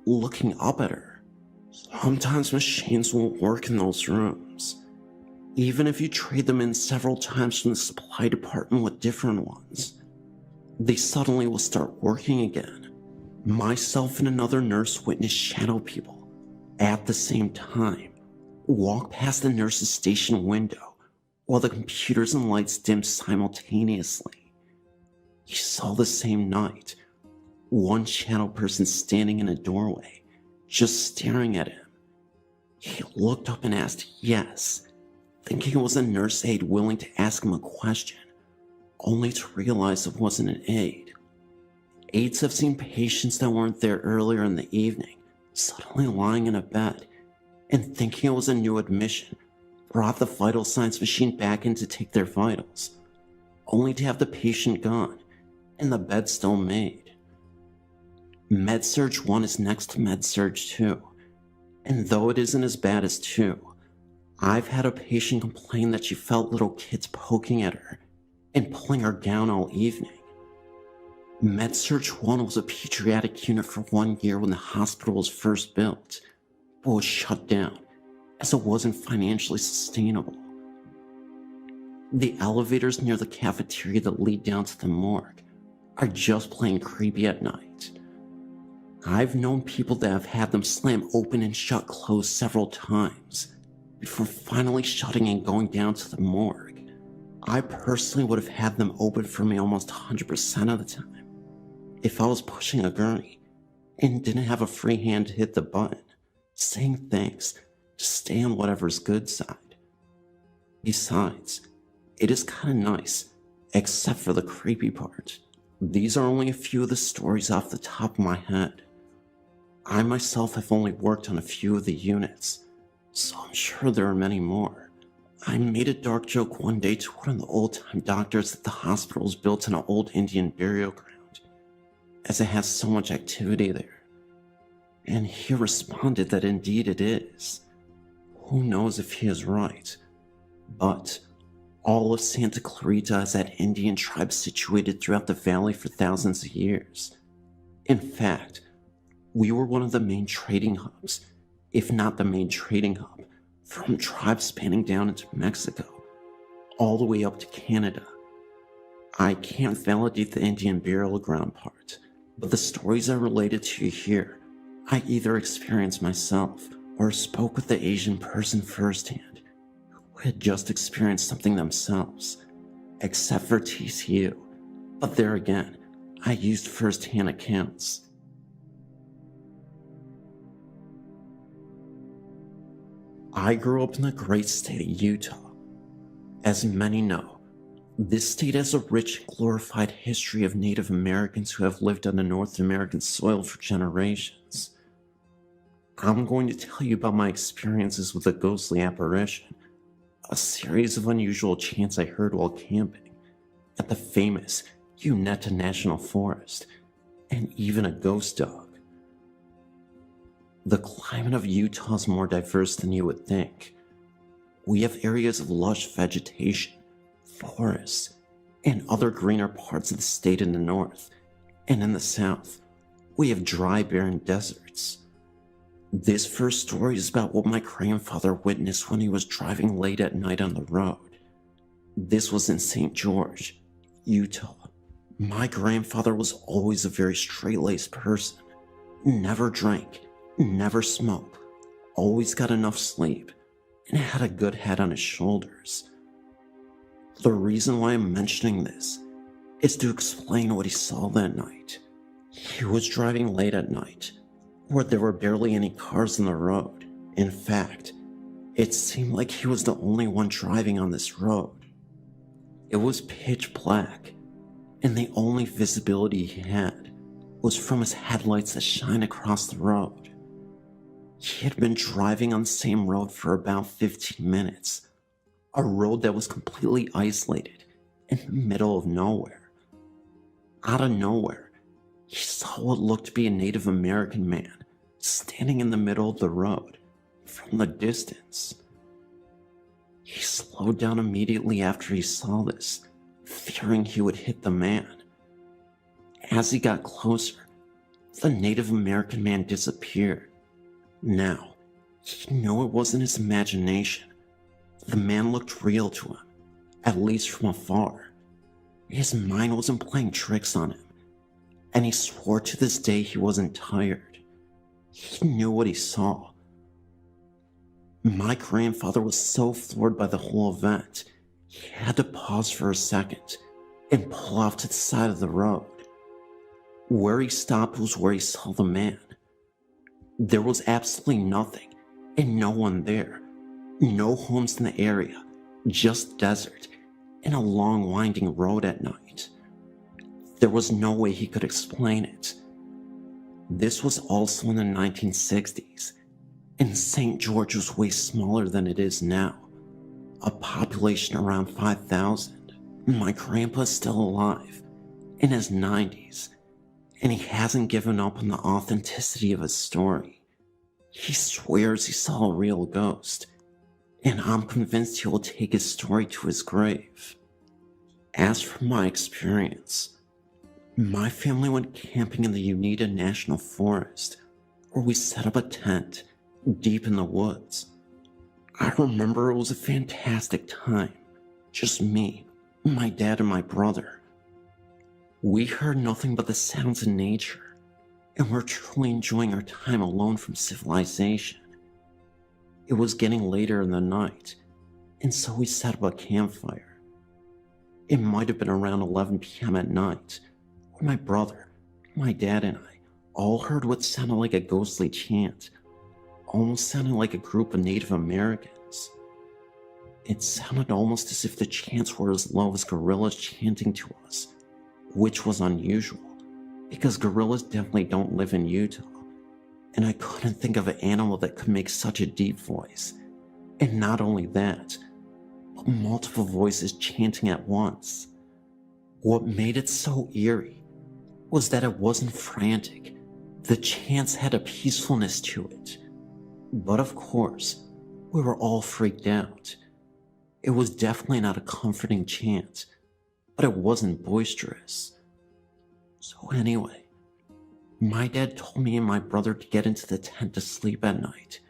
looking up at her. Sometimes machines won't work in those rooms. Even if you trade them in several times from the supply department with different ones, they suddenly will start working again. Myself and another nurse witnessed shadow people at the same time walk past the nurse's station window while the computers and lights dimmed simultaneously. He saw the same night one shadow person standing in a doorway, just staring at him. He looked up and asked yes, thinking it was a nurse aide willing to ask him a question, only to realize it wasn't an aide. Aides have seen patients that weren't there earlier in the evening suddenly lying in a bed, and thinking it was a new admission, brought the vital signs machine back in to take their vitals, only to have the patient gone and the bed still made. Med-Surg 1 is next to Med-Surg 2, and though it isn't as bad as 2, I've had a patient complain that she felt little kids poking at her and pulling her down all evening. Med-Surg 1 was a pediatric unit for 1 year when the hospital was first built, but was shut down as it wasn't financially sustainable. The elevators near the cafeteria that lead down to the morgue are just plain creepy at night. I've known people that have had them slam open and shut closed several times before finally shutting and going down to the morgue. I personally would have had them open for me almost 100% of the time if I was pushing a gurney and didn't have a free hand to hit the button, saying thanks to stay on whatever's good side. Besides, it is kinda nice, except for the creepy part. These are only a few of the stories off the top of my head. I myself have only worked on a few of the units, so I'm sure there are many more. I made a dark joke one day to one of the old-time doctors that the hospital was built in an old Indian burial ground, as it has so much activity there. And he responded that indeed it is. Who knows if he is right, but all of Santa Clarita is that Indian tribe situated throughout the valley for thousands of years. In fact, we were one of the main trading hubs, if not the main trading hub, from tribes spanning down into Mexico, all the way up to Canada. I can't validate the Indian burial ground part, but the stories I related to you here, I either experienced myself or spoke with the Asian person firsthand who had just experienced something themselves, except for TCU. But there again, I used first-hand accounts. I grew up in the great state of Utah. As many know, this state has a rich and glorified history of Native Americans who have lived on the North American soil for generations. I'm going to tell you about my experiences with a ghostly apparition, a series of unusual chants I heard while camping at the famous UNHEARD National Forest, and even a ghost dog. The climate of Utah is more diverse than you would think. We have areas of lush vegetation, forests, and other greener parts of the state in the north, and in the south, we have dry, barren deserts. This first story is about what my grandfather witnessed when he was driving late at night on the road. This was in St. George, Utah. My grandfather was always a very straight-laced person, never drank, never smoked, always got enough sleep, and had a good head on his shoulders. The reason why I'm mentioning this is to explain what he saw that night. He was driving late at night, where there were barely any cars on the road. In fact, it seemed like he was the only one driving on this road. It was pitch black, and the only visibility he had was from his headlights that shine across the road. He had been driving on the same road for about 15 minutes, a road that was completely isolated in the middle of nowhere. Out of nowhere, he saw what looked to be a Native American man standing in the middle of the road from the distance. He slowed down immediately after he saw this, fearing he would hit the man. As he got closer, the Native American man disappeared. Now, he knew it wasn't his imagination. The man looked real to him, at least from afar. His mind wasn't playing tricks on him, and he swore to this day he wasn't tired. He knew what he saw. My grandfather was so floored by the whole event, he had to pause for a second and pull off to the side of the road. Where he stopped was where he saw the man. There was absolutely nothing and no one there. No homes in the area, just desert and a long winding road at night. There was no way he could explain it. This was also in the 1960s, and St. George was way smaller than it is now, a population around 5,000. My grandpa's still alive, in his 90s, and he hasn't given up on the authenticity of his story. He swears he saw a real ghost, and I'm convinced he will take his story to his grave. As for my experience, my family went camping in the UNHEARD National Forest, where we set up a tent deep in the woods. I remember it was a fantastic time. Just me, my dad, and my brother. We heard nothing but the sounds of nature, and were truly enjoying our time alone from civilization. It was getting later in the night, and so we set up a campfire. It might have been around 11 p.m. at night, when my brother, my dad, and I all heard what sounded like a ghostly chant, almost sounding like a group of Native Americans. It sounded almost as if the chants were as low as gorillas chanting to us, which was unusual, because gorillas definitely don't live in Utah, and I couldn't think of an animal that could make such a deep voice. And not only that, but multiple voices chanting at once. What made it so eerie was that it wasn't frantic. The chants had a peacefulness to it. But of course, we were all freaked out. It was definitely not a comforting chant, but it wasn't boisterous. So anyway, my dad told me and my brother to get into the tent to sleep at night,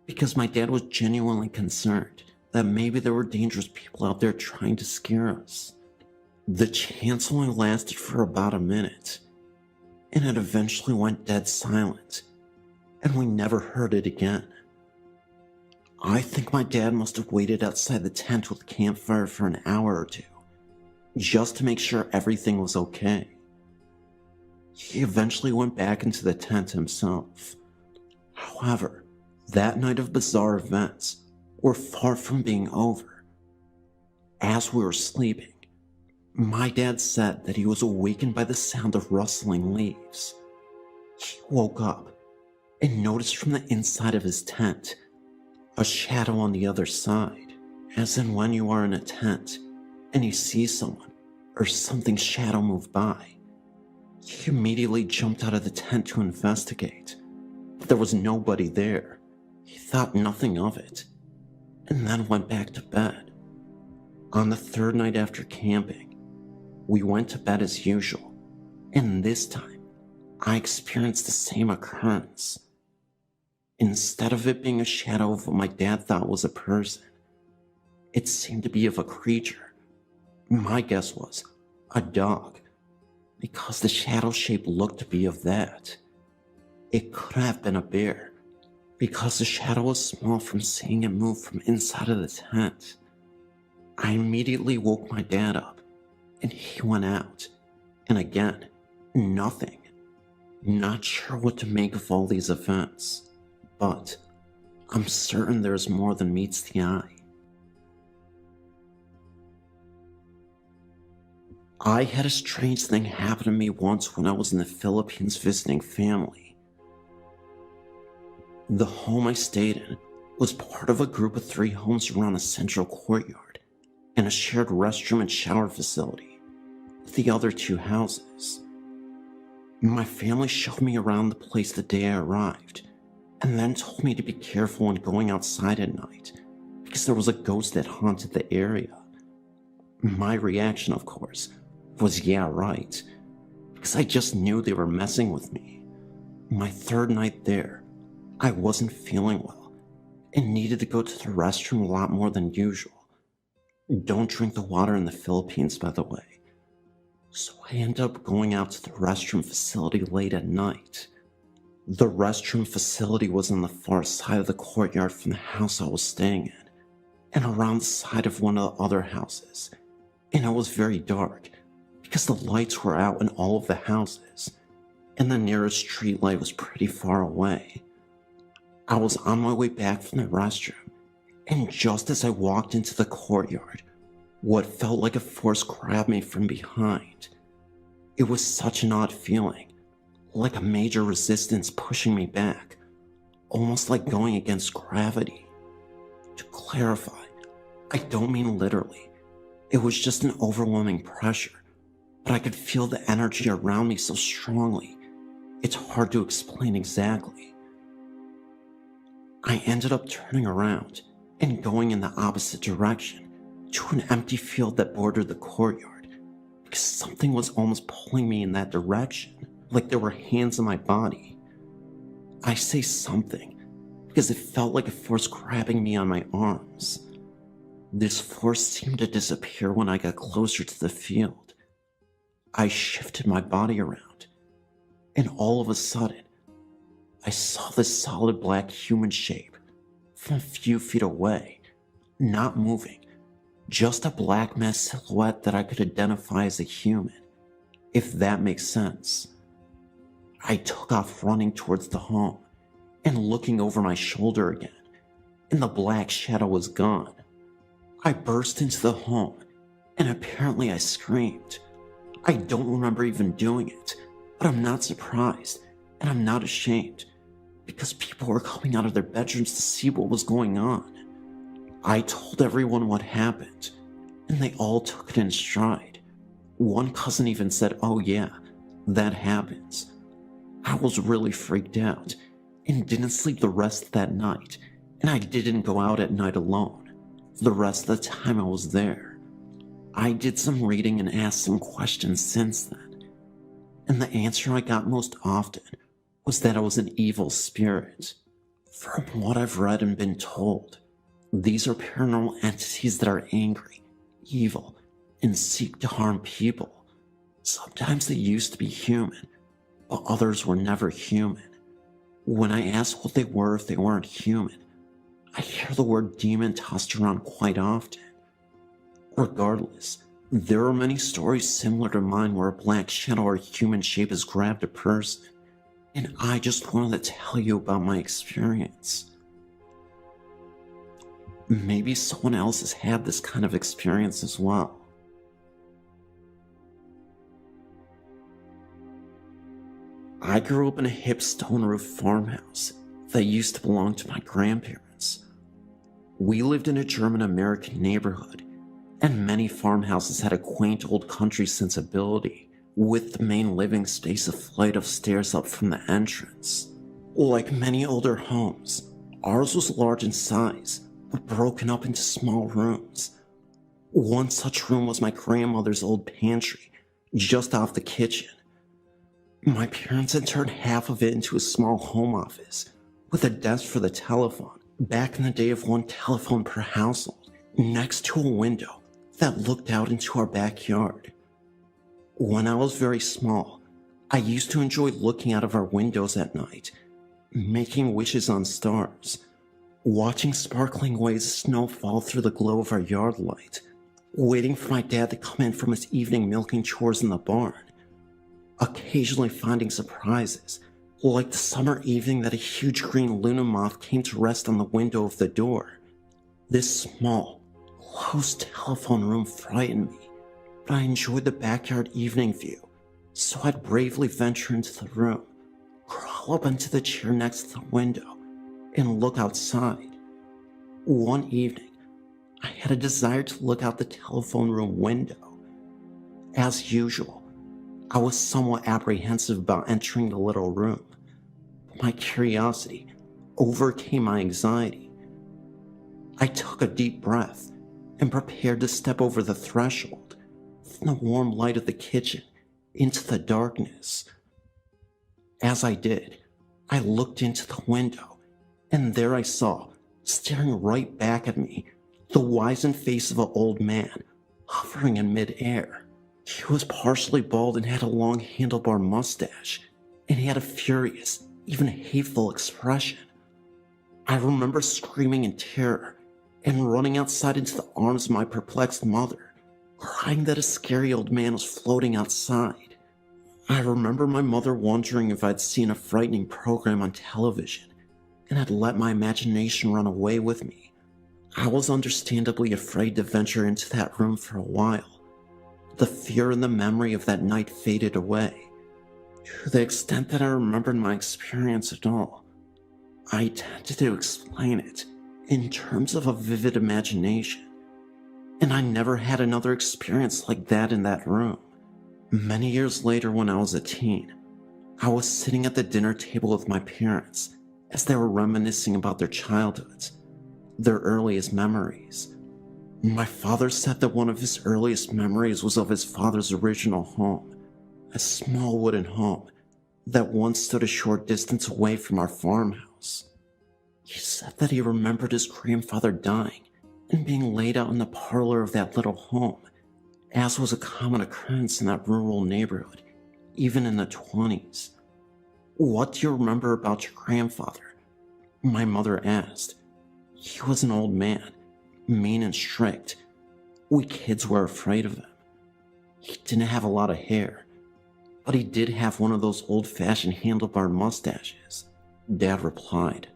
because my dad was genuinely concerned that maybe there were dangerous people out there trying to scare us. The chants only lasted for about a minute, and it eventually went dead silent, and we never heard it again. I think my dad must have waited outside the tent with the campfire for an hour or two, just to make sure everything was okay. He eventually went back into the tent himself. However, that night of bizarre events were far from being over. As we were sleeping, my dad said that he was awakened by the sound of rustling leaves. He woke up and noticed from the inside of his tent a shadow on the other side, as in when you are in a tent and you see someone or something's shadow move by. He immediately jumped out of the tent to investigate, but there was nobody there. He thought nothing of it, and then went back to bed. On the third night after camping, we went to bed as usual, and this time, I experienced the same occurrence. Instead of it being a shadow of what my dad thought was a person, it seemed to be of a creature. My guess was a dog, because the shadow shape looked to be of that. It could have been a bear, because the shadow was small from seeing it move from inside of the tent. I immediately woke my dad up, and he went out, and again, nothing. Not sure what to make of all these events, but I'm certain there's more than meets the eye. I had a strange thing happen to me once when I was in the Philippines visiting family. The home I stayed in was part of a group of 3 homes around a central courtyard and a shared restroom and shower facility with the other 2 houses. My family showed me around the place the day I arrived, and then told me to be careful when going outside at night, because there was a ghost that haunted the area. My reaction, of course, was yeah, right, because I just knew they were messing with me. My 3rd night there, I wasn't feeling well, and needed to go to the restroom a lot more than usual. Don't drink the water in the Philippines, by the way. So I ended up going out to the restroom facility late at night. The restroom facility was on the far side of the courtyard from the house I was staying in, and around the side of one of the other houses, and it was very dark, because the lights were out in all of the houses, and the nearest street light was pretty far away. I was on my way back from the restroom, and just as I walked into the courtyard, what felt like a force grabbed me from behind. It was such an odd feeling, like a major resistance pushing me back, almost like going against gravity. To clarify, I don't mean literally. It was just an overwhelming pressure, but I could feel the energy around me so strongly, it's hard to explain exactly. I ended up turning around and going in the opposite direction to an empty field that bordered the courtyard, because something was almost pulling me in that direction, like there were hands on my body. I say something because it felt like a force grabbing me on my arms. This force seemed to disappear when I got closer to the field, I shifted my body around, and all of a sudden, I saw this solid black human shape from a few feet away, not moving, just a black mass silhouette that I could identify as a human, if that makes sense. I took off running towards the home and looking over my shoulder again, and the black shadow was gone. I burst into the home, and apparently I screamed. I don't remember even doing it, but I'm not surprised, and I'm not ashamed, because people were coming out of their bedrooms to see what was going on. I told everyone what happened, and they all took it in stride. One cousin even said, "Oh yeah, that happens." I was really freaked out, and didn't sleep the rest of that night, and I didn't go out at night alone. For the rest of the time I was there. I did some reading and asked some questions since then, and the answer I got most often was that I was an evil spirit. From what I've read and been told, these are paranormal entities that are angry, evil, and seek to harm people. Sometimes they used to be human, but others were never human. When I asked what they were if they weren't human, I hear the word demon tossed around quite often. Regardless, there are many stories similar to mine where a black shadow or human shape has grabbed a person, and I just wanted to tell you about my experience. Maybe someone else has had this kind of experience as well. I grew up in a hip stone-roof farmhouse that used to belong to my grandparents. We lived in a German-American neighborhood, and many farmhouses had a quaint old country sensibility, with the main living space a flight of stairs up from the entrance. Like many older homes, ours was large in size, but broken up into small rooms. One such room was my grandmother's old pantry, just off the kitchen. My parents had turned half of it into a small home office, with a desk for the telephone, back in the day of one telephone per household, next to a window that looked out into our backyard. When I was very small, I used to enjoy looking out of our windows at night, making wishes on stars, watching sparkling waves of snow fall through the glow of our yard light, waiting for my dad to come in from his evening milking chores in the barn, occasionally finding surprises, like the summer evening that a huge green Luna moth came to rest on the window of the door. This small, close telephone room frightened me, but I enjoyed the backyard evening view, so I'd bravely venture into the room, crawl up into the chair next to the window, and look outside. One evening, I had a desire to look out the telephone room window. As usual, I was somewhat apprehensive about entering the little room, but my curiosity overcame my anxiety. I took a deep breath and prepared to step over the threshold from the warm light of the kitchen into the darkness. As I did, I looked into the window, and there I saw, staring right back at me, the wizened face of an old man, hovering in midair. He was partially bald and had a long handlebar mustache, and he had a furious, even hateful expression. I remember screaming in terror and running outside into the arms of my perplexed mother, crying that a scary old man was floating outside. I remember my mother wondering if I'd seen a frightening program on television and had let my imagination run away with me. I was understandably afraid to venture into that room for a while. The fear and the memory of that night faded away. To the extent that I remembered my experience at all, I tended to explain it in terms of a vivid imagination, and I never had another experience like that in that room. Many years later, when I was a teen, I was sitting at the dinner table with my parents as they were reminiscing about their childhoods, their earliest memories. My father said that one of his earliest memories was of his father's original home, a small wooden home that once stood a short distance away from our farmhouse. He said that he remembered his grandfather dying and being laid out in the parlor of that little home, as was a common occurrence in that rural neighborhood, even in the 20s. "What do you remember about your grandfather?" my mother asked. "He was an old man, mean and strict. We kids were afraid of him. He didn't have a lot of hair, but he did have one of those old-fashioned handlebar mustaches," Dad replied.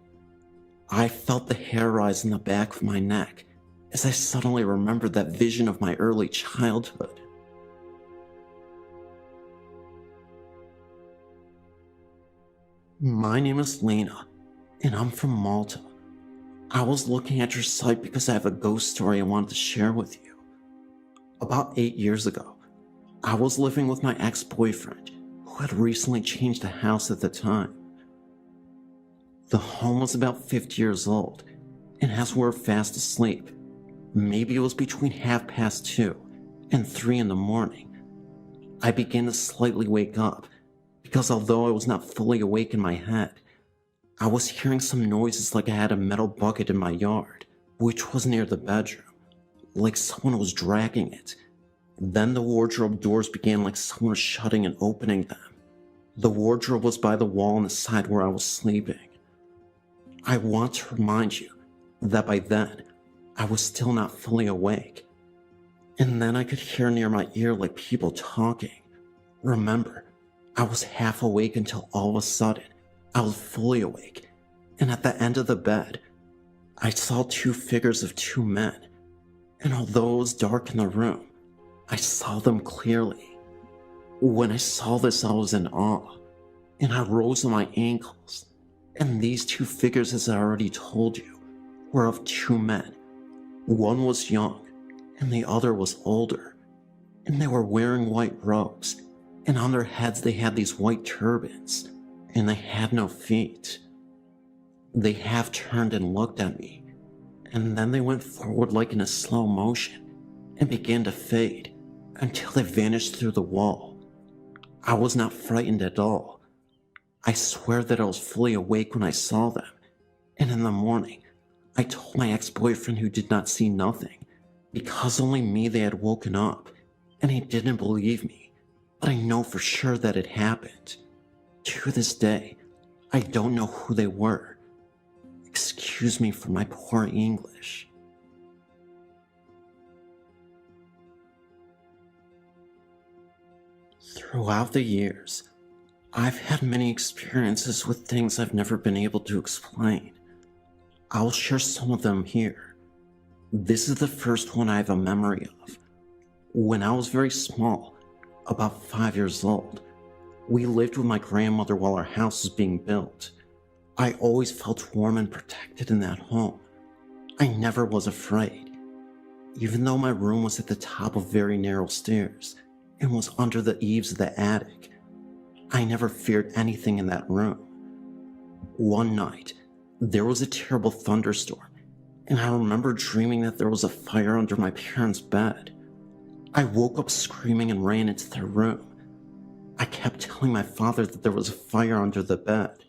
I felt the hair rise in the back of my neck as I suddenly remembered that vision of my early childhood. "My name is Lena, and I'm from Malta. I was looking at your site because I have a ghost story I wanted to share with you. About 8 years ago, I was living with my ex-boyfriend, who had recently changed the house at the time. The home was about 50 years old, and as we were fast asleep, maybe it was between 2:30 and 3 in the morning, I began to slightly wake up, because although I was not fully awake in my head, I was hearing some noises like I had a metal bucket in my yard, which was near the bedroom, like someone was dragging it. Then the wardrobe doors began like someone was shutting and opening them. The wardrobe was by the wall on the side where I was sleeping. I want to remind you that by then, I was still not fully awake. And then I could hear near my ear like people talking. Remember, I was half awake until all of a sudden, I was fully awake, and at the end of the bed, I saw 2 figures of 2 men, and although it was dark in the room, I saw them clearly. When I saw this, I was in awe, and I rose on my ankles, and these 2 figures, as I already told you, were of 2 men. One was young, and the other was older, and they were wearing white robes, and on their heads they had these white turbans, and they had no feet. They half turned and looked at me, and then they went forward like in a slow motion, and began to fade, until they vanished through the wall. I was not frightened at all. I swear that I was fully awake when I saw them, and in the morning, I told my ex-boyfriend, who did not see nothing, because only me they had woken up, and he didn't believe me, but I know for sure that it happened. To this day, I don't know who they were. Excuse me for my poor English. Throughout the years, I've had many experiences with things I've never been able to explain. I'll share some of them here. This is the first one I have a memory of. When I was very small, about 5 years old, we lived with my grandmother while our house was being built. I always felt warm and protected in that home. I never was afraid. Even though my room was at the top of very narrow stairs and was under the eaves of the attic, I never feared anything in that room. One night, there was a terrible thunderstorm, and I remember dreaming that there was a fire under my parents' bed. I woke up screaming and ran into their room. I kept telling my father that there was a fire under the bed.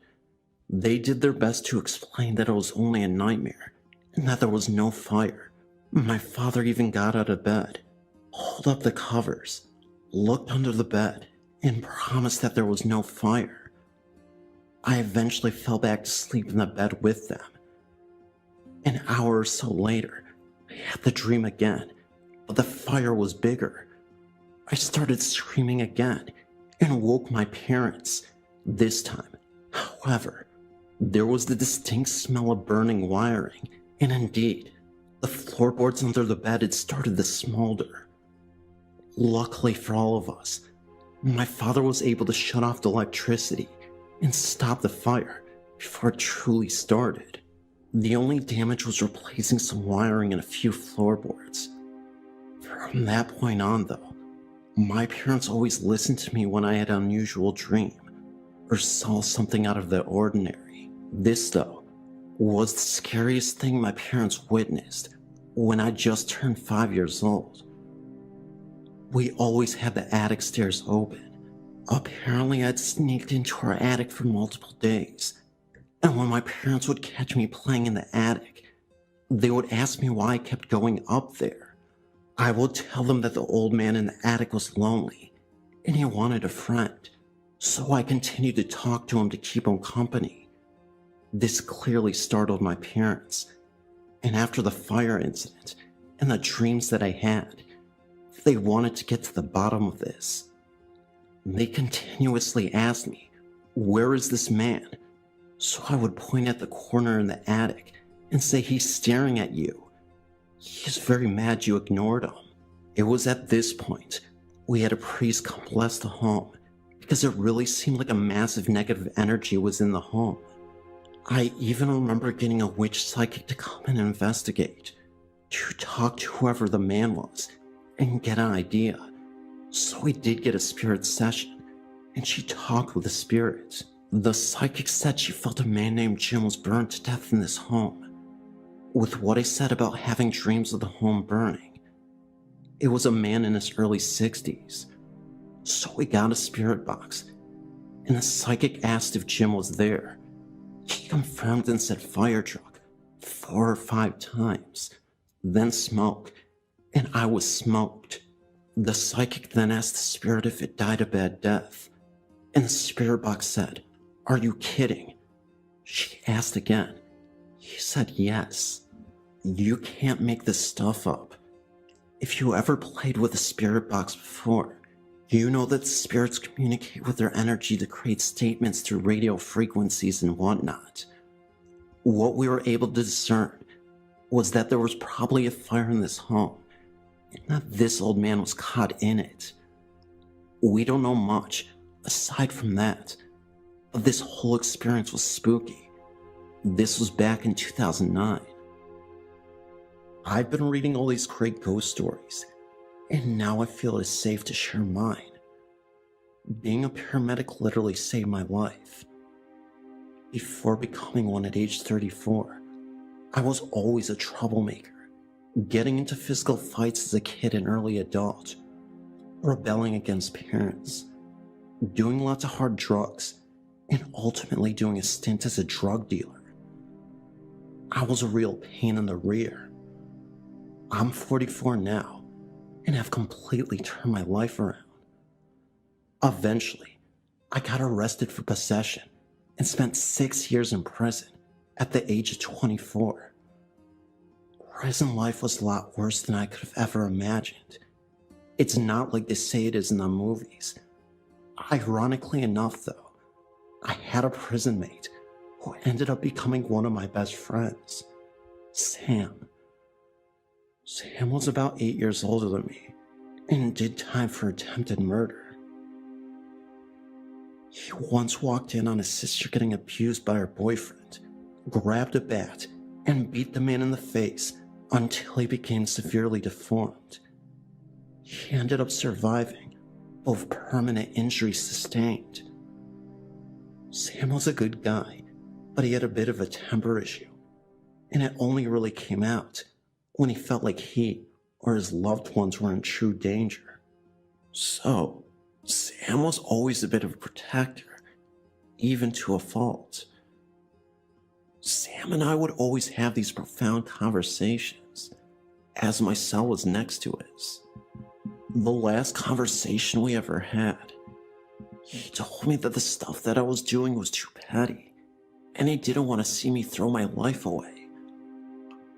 They did their best to explain that it was only a nightmare, and that there was no fire. My father even got out of bed, pulled up the covers, looked under the bed, and promised that there was no fire. I eventually fell back to sleep in the bed with them. An hour or so later, I had the dream again, but the fire was bigger. I started screaming again and woke my parents. This time, however, there was the distinct smell of burning wiring, and indeed, the floorboards under the bed had started to smolder. Luckily for all of us, my father was able to shut off the electricity and stop the fire before it truly started. The only damage was replacing some wiring and a few floorboards. From that point on, though, my parents always listened to me when I had an unusual dream or saw something out of the ordinary. This, though, was the scariest thing my parents witnessed when I just turned 5 years old. We always had the attic stairs open. Apparently, I'd sneaked into our attic for multiple days, and when my parents would catch me playing in the attic, they would ask me why I kept going up there. I would tell them that the old man in the attic was lonely and he wanted a friend, so I continued to talk to him to keep him company. This clearly startled my parents, and after the fire incident and the dreams that I had, they wanted to get to the bottom of this. They continuously asked me, "Where is this man?" So I would point at the corner in the attic and say, "He's staring at you. He's very mad you ignored him." It was at this point we had a priest come bless the home because it really seemed like a massive negative energy was in the home. I even remember getting a witch psychic to come and investigate, to talk to whoever the man was and get an idea. So we did get a spirit session, and she talked with the spirit. The psychic said she felt a man named Jim was burned to death in this home. With what I said about having dreams of the home burning, it was a man in his early 60s. So we got a spirit box, and the psychic asked if Jim was there. He confirmed and said fire truck 4 or 5 times, then smoke, and I was smoked. The psychic then asked the spirit if it died a bad death, and the spirit box said, "Are you kidding?" She asked again. He said yes. You can't make this stuff up. If you ever played with a spirit box before, you know that the spirits communicate with their energy to create statements through radio frequencies and whatnot. What we were able to discern was that there was probably a fire in this home, and that this old man was caught in it. We don't know much aside from that, but this whole experience was spooky. This was back in 2009. I've been reading all these great ghost stories, and now I feel it is safe to share mine. Being a paramedic literally saved my life. Before becoming one at age 34, I was always a troublemaker, getting into physical fights as a kid and early adult, rebelling against parents, doing lots of hard drugs, and ultimately doing a stint as a drug dealer. I was a real pain in the rear. I'm 44 now, and have completely turned my life around. Eventually, I got arrested for possession and spent 6 years in prison at the age of 24. Prison life was a lot worse than I could have ever imagined. It's not like they say it is in the movies. Ironically enough, though, I had a prison mate who ended up becoming one of my best friends, Sam. Sam was about 8 years older than me and did time for attempted murder. He once walked in on his sister getting abused by her boyfriend, grabbed a bat, and beat the man in the face until he became severely deformed. He ended up surviving, both permanent injuries sustained. Sam was a good guy, but he had a bit of a temper issue, and it only really came out when he felt like he or his loved ones were in true danger. So, Sam was always a bit of a protector, even to a fault. Sam and I would always have these profound conversations, as my cell was next to his. The last conversation we ever had, he told me that the stuff that I was doing was too petty, and he didn't want to see me throw my life away.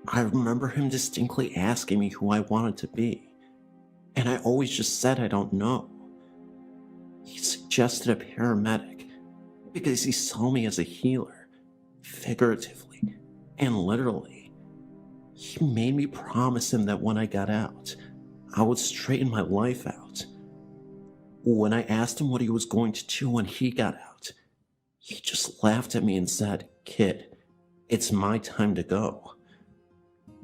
I remember him distinctly asking me who I wanted to be, and I always just said I don't know. He suggested a paramedic because he saw me as a healer, figuratively and literally. He made me promise him that when I got out, I would straighten my life out. When I asked him what he was going to do when he got out, he just laughed at me and said, "Kid, it's my time to go."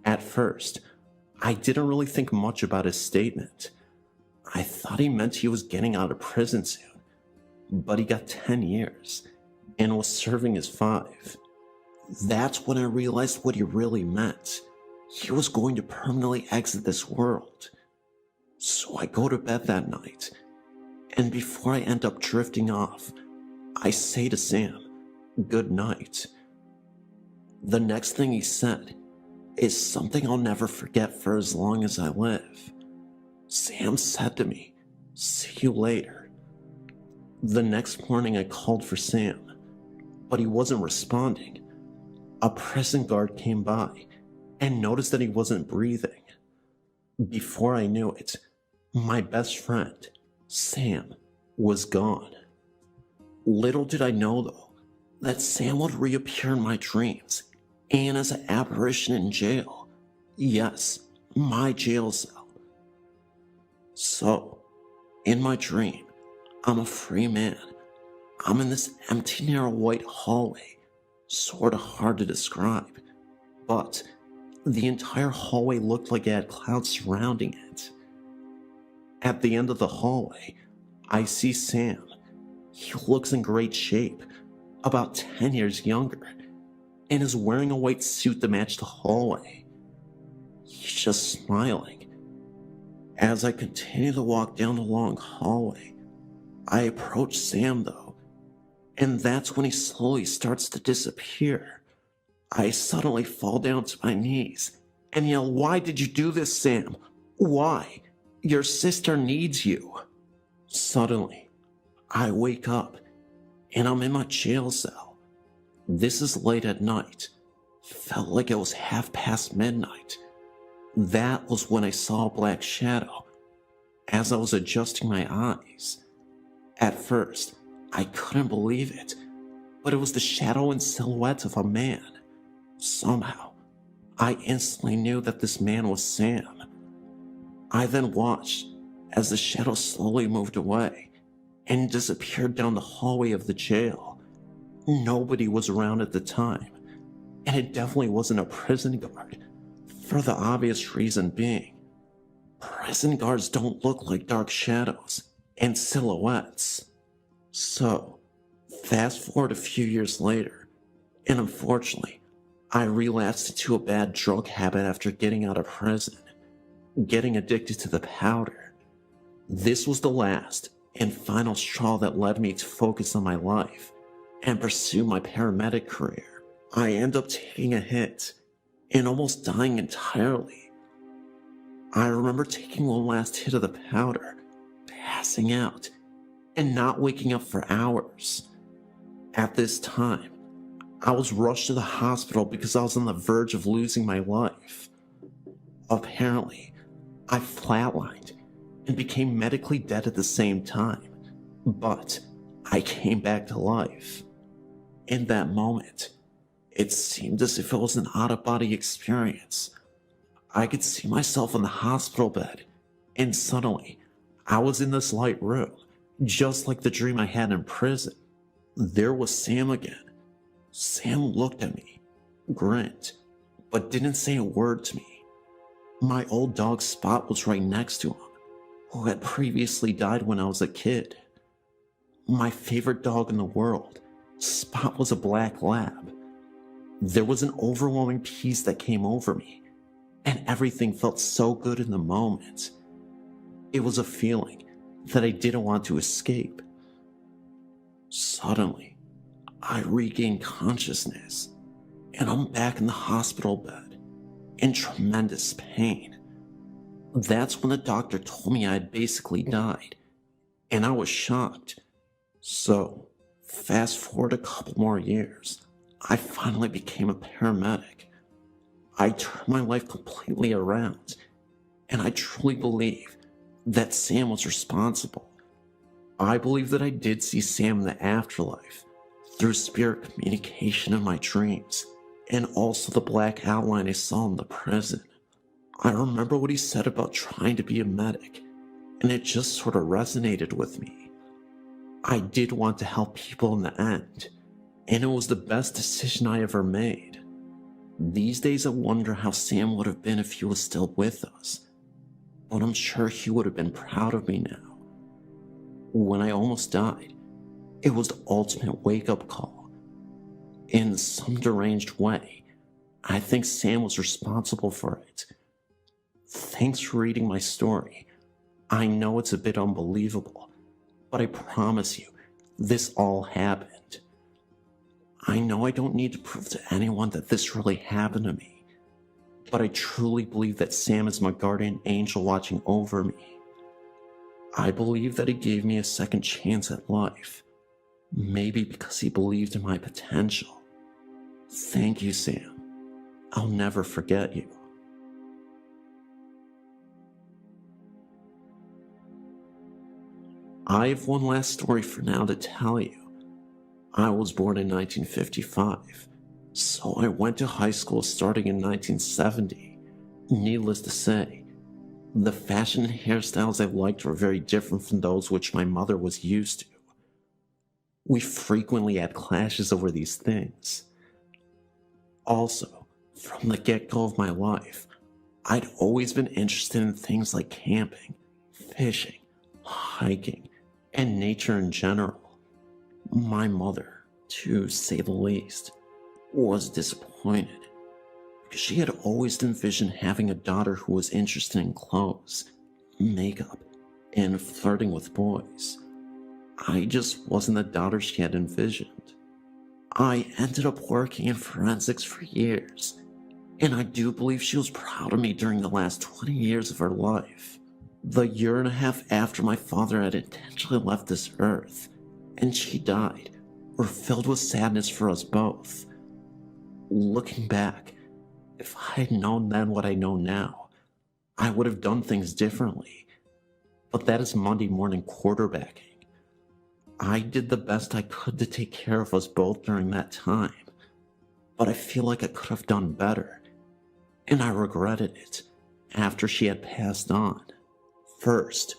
At first, I didn't really think much about his statement. I thought he meant he was getting out of prison soon, but he got 10 years and was serving his 5. That's when I realized what he really meant. He was going to permanently exit this world. So I go to bed that night, and before I end up drifting off, I say to Sam, "Good night." The next thing he said is something I'll never forget for as long as I live. Sam said to me, "See you later." The next morning I called for Sam, but he wasn't responding. A prison guard came by and noticed that he wasn't breathing. Before I knew it, my best friend, Sam, was gone. Little did I know, though, that Sam would reappear in my dreams and as an apparition in jail. Yes, my jail cell. So, in my dream, I'm a free man. I'm in this empty, narrow white hallway, sorta hard to describe, but the entire hallway looked like it had clouds surrounding it. At the end of the hallway, I see Sam. He looks in great shape, about 10 years younger, and is wearing a white suit to match the hallway. He's just smiling. As I continue to walk down the long hallway, I approach Sam though, and that's when he slowly starts to disappear. I suddenly fall down to my knees and yell, "Why did you do this, Sam? Why? Your sister needs you." Suddenly, I wake up and I'm in my jail cell. This is late at night. Felt like it was midnight. That was when I saw a black shadow as I was adjusting my eyes. At first, I couldn't believe it, but it was the shadow and silhouette of a man. Somehow, I instantly knew that this man was Sam. I then watched as the shadow slowly moved away and disappeared down the hallway of the jail. Nobody was around at the time, and it definitely wasn't a prison guard, for the obvious reason being, prison guards don't look like dark shadows and silhouettes. So, fast forward a few years later, and unfortunately, I relapsed into a bad drug habit after getting out of prison, getting addicted to the powder. This was the last and final straw that led me to focus on my life and pursue my paramedic career. I end up taking a hit and almost dying entirely. I remember taking one last hit of the powder, passing out, and not waking up for hours. At this time, I was rushed to the hospital because I was on the verge of losing my life. Apparently, I flatlined and became medically dead at the same time, but I came back to life. In that moment, it seemed as if it was an out-of-body experience. I could see myself in the hospital bed, and suddenly, I was in this light room, just like the dream I had in prison. There was Sam again. Sam looked at me, grinned, but didn't say a word to me. My old dog Spot was right next to him, who had previously died when I was a kid. My favorite dog in the world, Spot, was a black lab. There was an overwhelming peace that came over me, and everything felt so good in the moment. It was a feeling that I didn't want to escape. Suddenly, I regained consciousness, and I'm back in the hospital bed, in tremendous pain. That's when the doctor told me I had basically died, and I was shocked. So, fast forward a couple more years, I finally became a paramedic. I turned my life completely around, and I truly believe that Sam was responsible. I believe that I did see Sam in the afterlife, through spirit communication in my dreams, and also the black outline I saw in the prison. I remember what he said about trying to be a medic, and it just sort of resonated with me. I did want to help people in the end, and it was the best decision I ever made. These days I wonder how Sam would have been if he was still with us, but I'm sure he would have been proud of me now. When I almost died, it was the ultimate wake-up call. In some deranged way, I think Sam was responsible for it. Thanks for reading my story. I know it's a bit unbelievable, but I promise you, this all happened. I know I don't need to prove to anyone that this really happened to me, but I truly believe that Sam is my guardian angel watching over me. I believe that he gave me a second chance at life. Maybe because he believed in my potential. Thank you, Sam. I'll never forget you. I have one last story for now to tell you. I was born in 1955, so I went to high school starting in 1970. Needless to say, the fashion and hairstyles I liked were very different from those which my mother was used to. We frequently had clashes over these things. Also, from the get-go of my life, I'd always been interested in things like camping, fishing, hiking, and nature in general. My mother, to say the least, was disappointed because she had always envisioned having a daughter who was interested in clothes, makeup, and flirting with boys. I just wasn't the daughter she had envisioned. I ended up working in forensics for years, and I do believe she was proud of me during the last 20 years of her life. The year and a half after my father had intentionally left this earth, and she died, were filled with sadness for us both. Looking back, if I had known then what I know now, I would have done things differently. But that is Monday morning quarterbacking. I did the best I could to take care of us both during that time, but I feel like I could have done better, and I regretted it after she had passed on. First,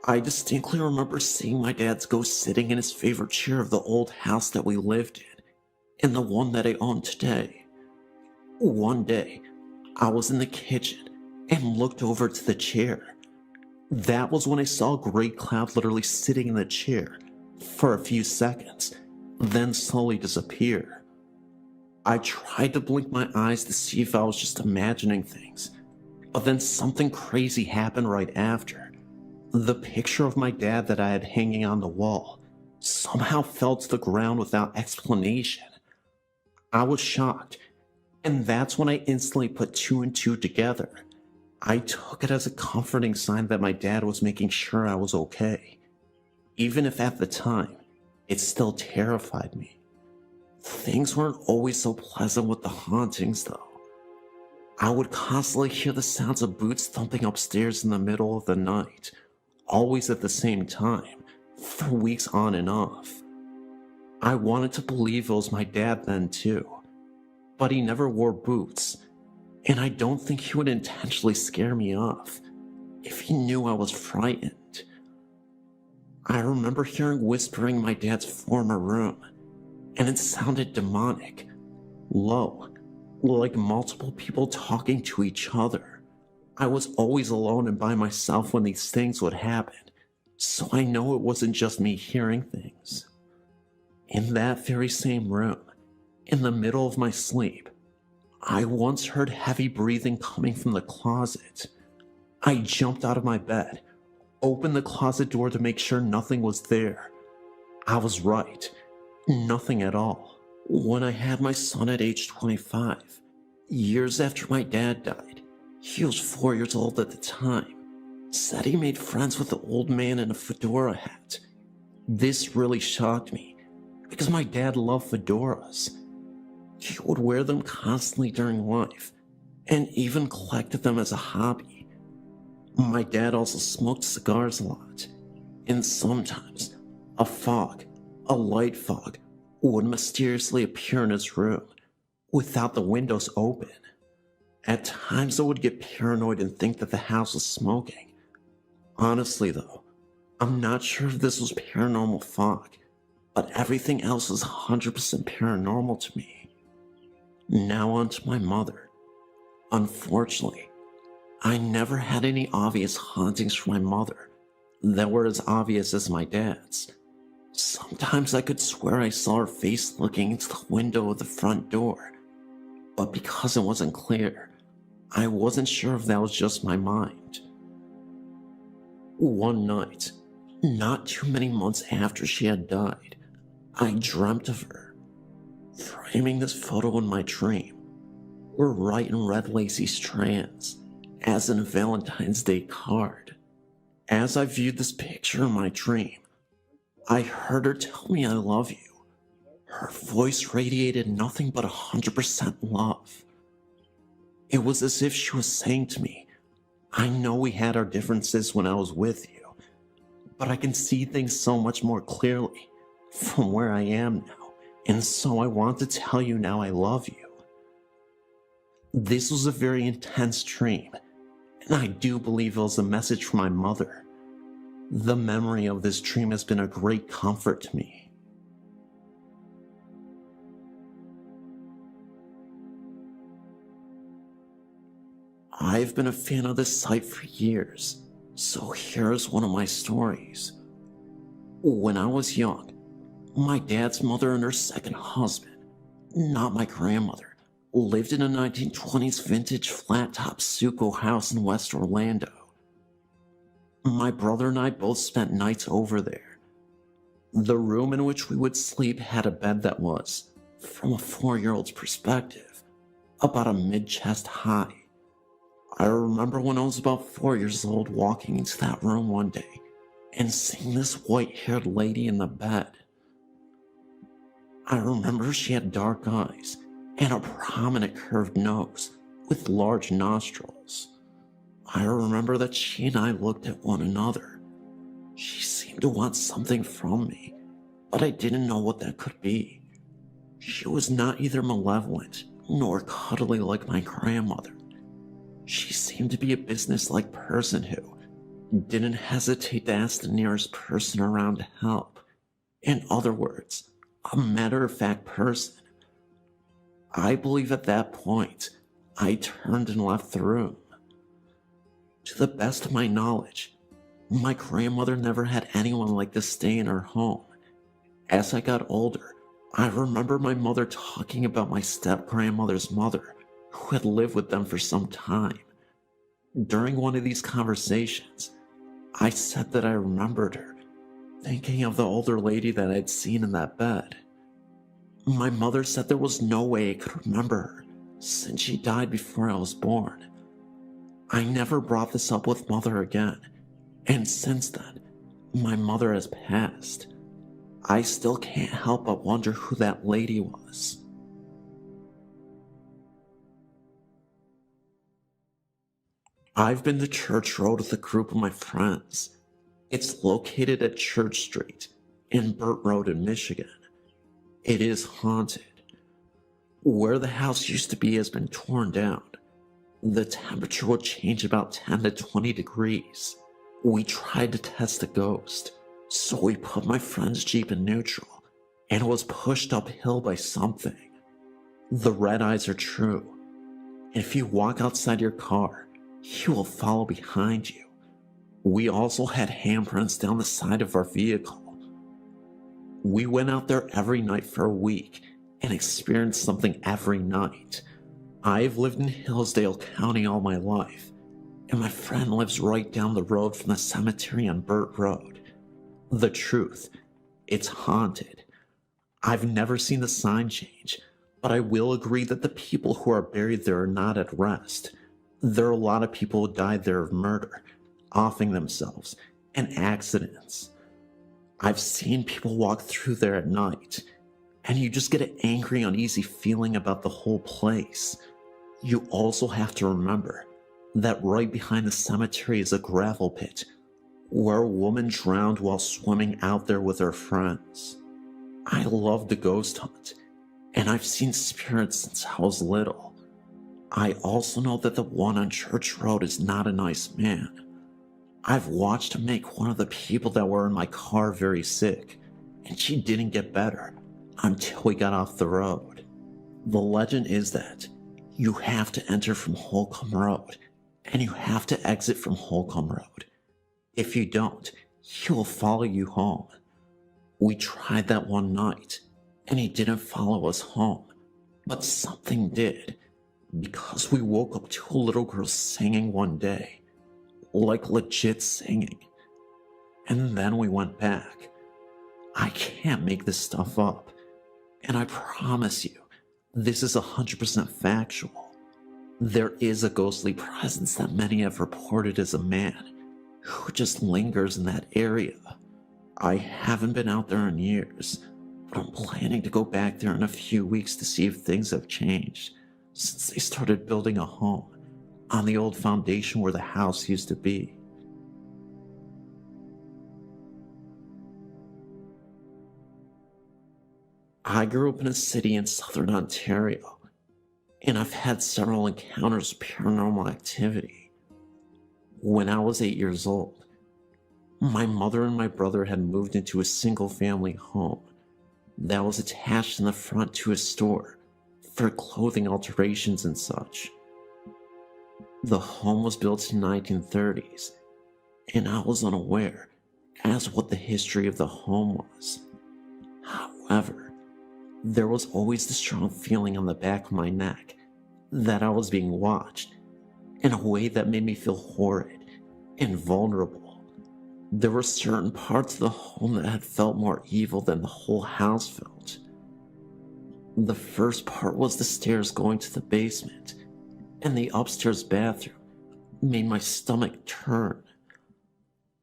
I distinctly remember seeing my dad's ghost sitting in his favorite chair of the old house that we lived in, and the one that I own today. One day, I was in the kitchen and looked over to the chair. That was when I saw a gray cloud literally sitting in the chair for a few seconds, then slowly disappear. I tried to blink my eyes to see if I was just imagining things, but then something crazy happened right after. The picture of my dad that I had hanging on the wall somehow fell to the ground without explanation. I was shocked, and that's when I instantly put two and two together. I took it as a comforting sign that my dad was making sure I was okay. Even if at the time, it still terrified me. Things weren't always so pleasant with the hauntings, though. I would constantly hear the sounds of boots thumping upstairs in the middle of the night, always at the same time, for weeks on and off. I wanted to believe it was my dad then too, but he never wore boots, and I don't think he would intentionally scare me off if he knew I was frightened. I remember hearing whispering in my dad's former room, and it sounded demonic, low, like multiple people talking to each other. I was always alone and by myself when these things would happen, so I know it wasn't just me hearing things. In that very same room, in the middle of my sleep, I once heard heavy breathing coming from the closet. I jumped out of my bed, opened the closet door to make sure nothing was there. I was right, nothing at all. When I had my son at age 25, years after my dad died, he was 4 years old at the time, said he made friends with the old man in a fedora hat. This really shocked me, because my dad loved fedoras. He would wear them constantly during life, and even collected them as a hobby. My dad also smoked cigars a lot, and sometimes a light fog, would mysteriously appear in his room without the windows open. At times I would get paranoid and think that the house was smoking. Honestly though, I'm not sure if this was paranormal fog, but everything else was 100% paranormal to me. Now on to my mother. Unfortunately, I never had any obvious hauntings from my mother that were as obvious as my dad's. Sometimes I could swear I saw her face looking into the window of the front door, but because it wasn't clear, I wasn't sure if that was just my mind. One night, not too many months after she had died, I dreamt of her. Framing this photo in my dream were white and red lacy strands, as in a Valentine's Day card. As I viewed this picture in my dream, I heard her tell me I love you. Her voice radiated nothing but 100% love. It was as if she was saying to me, I know we had our differences when I was with you, but I can see things so much more clearly from where I am now, and so I want to tell you now I love you. This was a very intense dream, and I do believe it was a message from my mother. The memory of this dream has been a great comfort to me. I've been a fan of this site for years, so here's one of my stories. When I was young, my dad's mother and her second husband, not my grandmother, lived in a 1920s vintage flat-top stucco house in West Orlando. My brother and I both spent nights over there. The room in which we would sleep had a bed that was, from a 4-year-old's perspective, about a mid-chest high. I remember when I was about 4 years old walking into that room one day and seeing this white-haired lady in the bed. I remember she had dark eyes and a prominent curved nose with large nostrils. I remember that she and I looked at one another. She seemed to want something from me, but I didn't know what that could be. She was not either malevolent nor cuddly like my grandmother. She seemed to be a business-like person who didn't hesitate to ask the nearest person around to help. In other words, a matter-of-fact person. I believe at that point, I turned and left the room. To the best of my knowledge, my grandmother never had anyone like this stay in her home. As I got older, I remember my mother talking about my step-grandmother's mother, who had lived with them for some time. During one of these conversations, I said that I remembered her, thinking of the older lady that I'd seen in that bed. My mother said there was no way I could remember her, since she died before I was born. I never brought this up with Mother again, and since then, my mother has passed. I still can't help but wonder who that lady was. I've been to Church Road with a group of my friends. It's located at Church Street and Burt Road in Michigan. It is haunted. Where the house used to be has been torn down. The temperature will change about 10 to 20 degrees. We tried to test the ghost, so we put my friend's Jeep in neutral and was pushed uphill by something. The red eyes are true. If you walk outside your car, he will follow behind you. We also had handprints down the side of our vehicle. We went out there every night for a week and experienced something every night. I've lived in Hillsdale County all my life, and my friend lives right down the road from the cemetery on Burt Road. The truth, it's haunted. I've never seen the sign change, but I will agree that the people who are buried there are not at rest. There are a lot of people who died there of murder, offing themselves, and accidents. I've seen people walk through there at night, and you just get an angry, uneasy feeling about the whole place. You also have to remember that right behind the cemetery is a gravel pit, where a woman drowned while swimming out there with her friends. I love the ghost hunt, and I've seen spirits since I was little. I also know that the one on Church Road is not a nice man. I've watched him make one of the people that were in my car very sick, and she didn't get better until we got off the road. The legend is that you have to enter from Holcomb Road, and you have to exit from Holcomb Road. If you don't, he will follow you home. We tried that one night, and he didn't follow us home, but something did. Because we woke up to a little girl singing one day. Like legit singing. And then we went back. I can't make this stuff up. And I promise you, this is 100% factual. There is a ghostly presence that many have reported as a man who just lingers in that area. I haven't been out there in years, but I'm planning to go back there in a few weeks to see if things have changed since they started building a home on the old foundation where the house used to be. I grew up in a city in southern Ontario, and I've had several encounters with paranormal activity. When I was 8 years old, my mother and my brother had moved into a single-family home that was attached in the front to a store for clothing alterations and such. The home was built in the 1930s, and I was unaware as to what the history of the home was. However, there was always the strong feeling on the back of my neck that I was being watched in a way that made me feel horrid and vulnerable. There were certain parts of the home that had felt more evil than the whole house felt. The first part was the stairs going to the basement, and the upstairs bathroom made my stomach turn.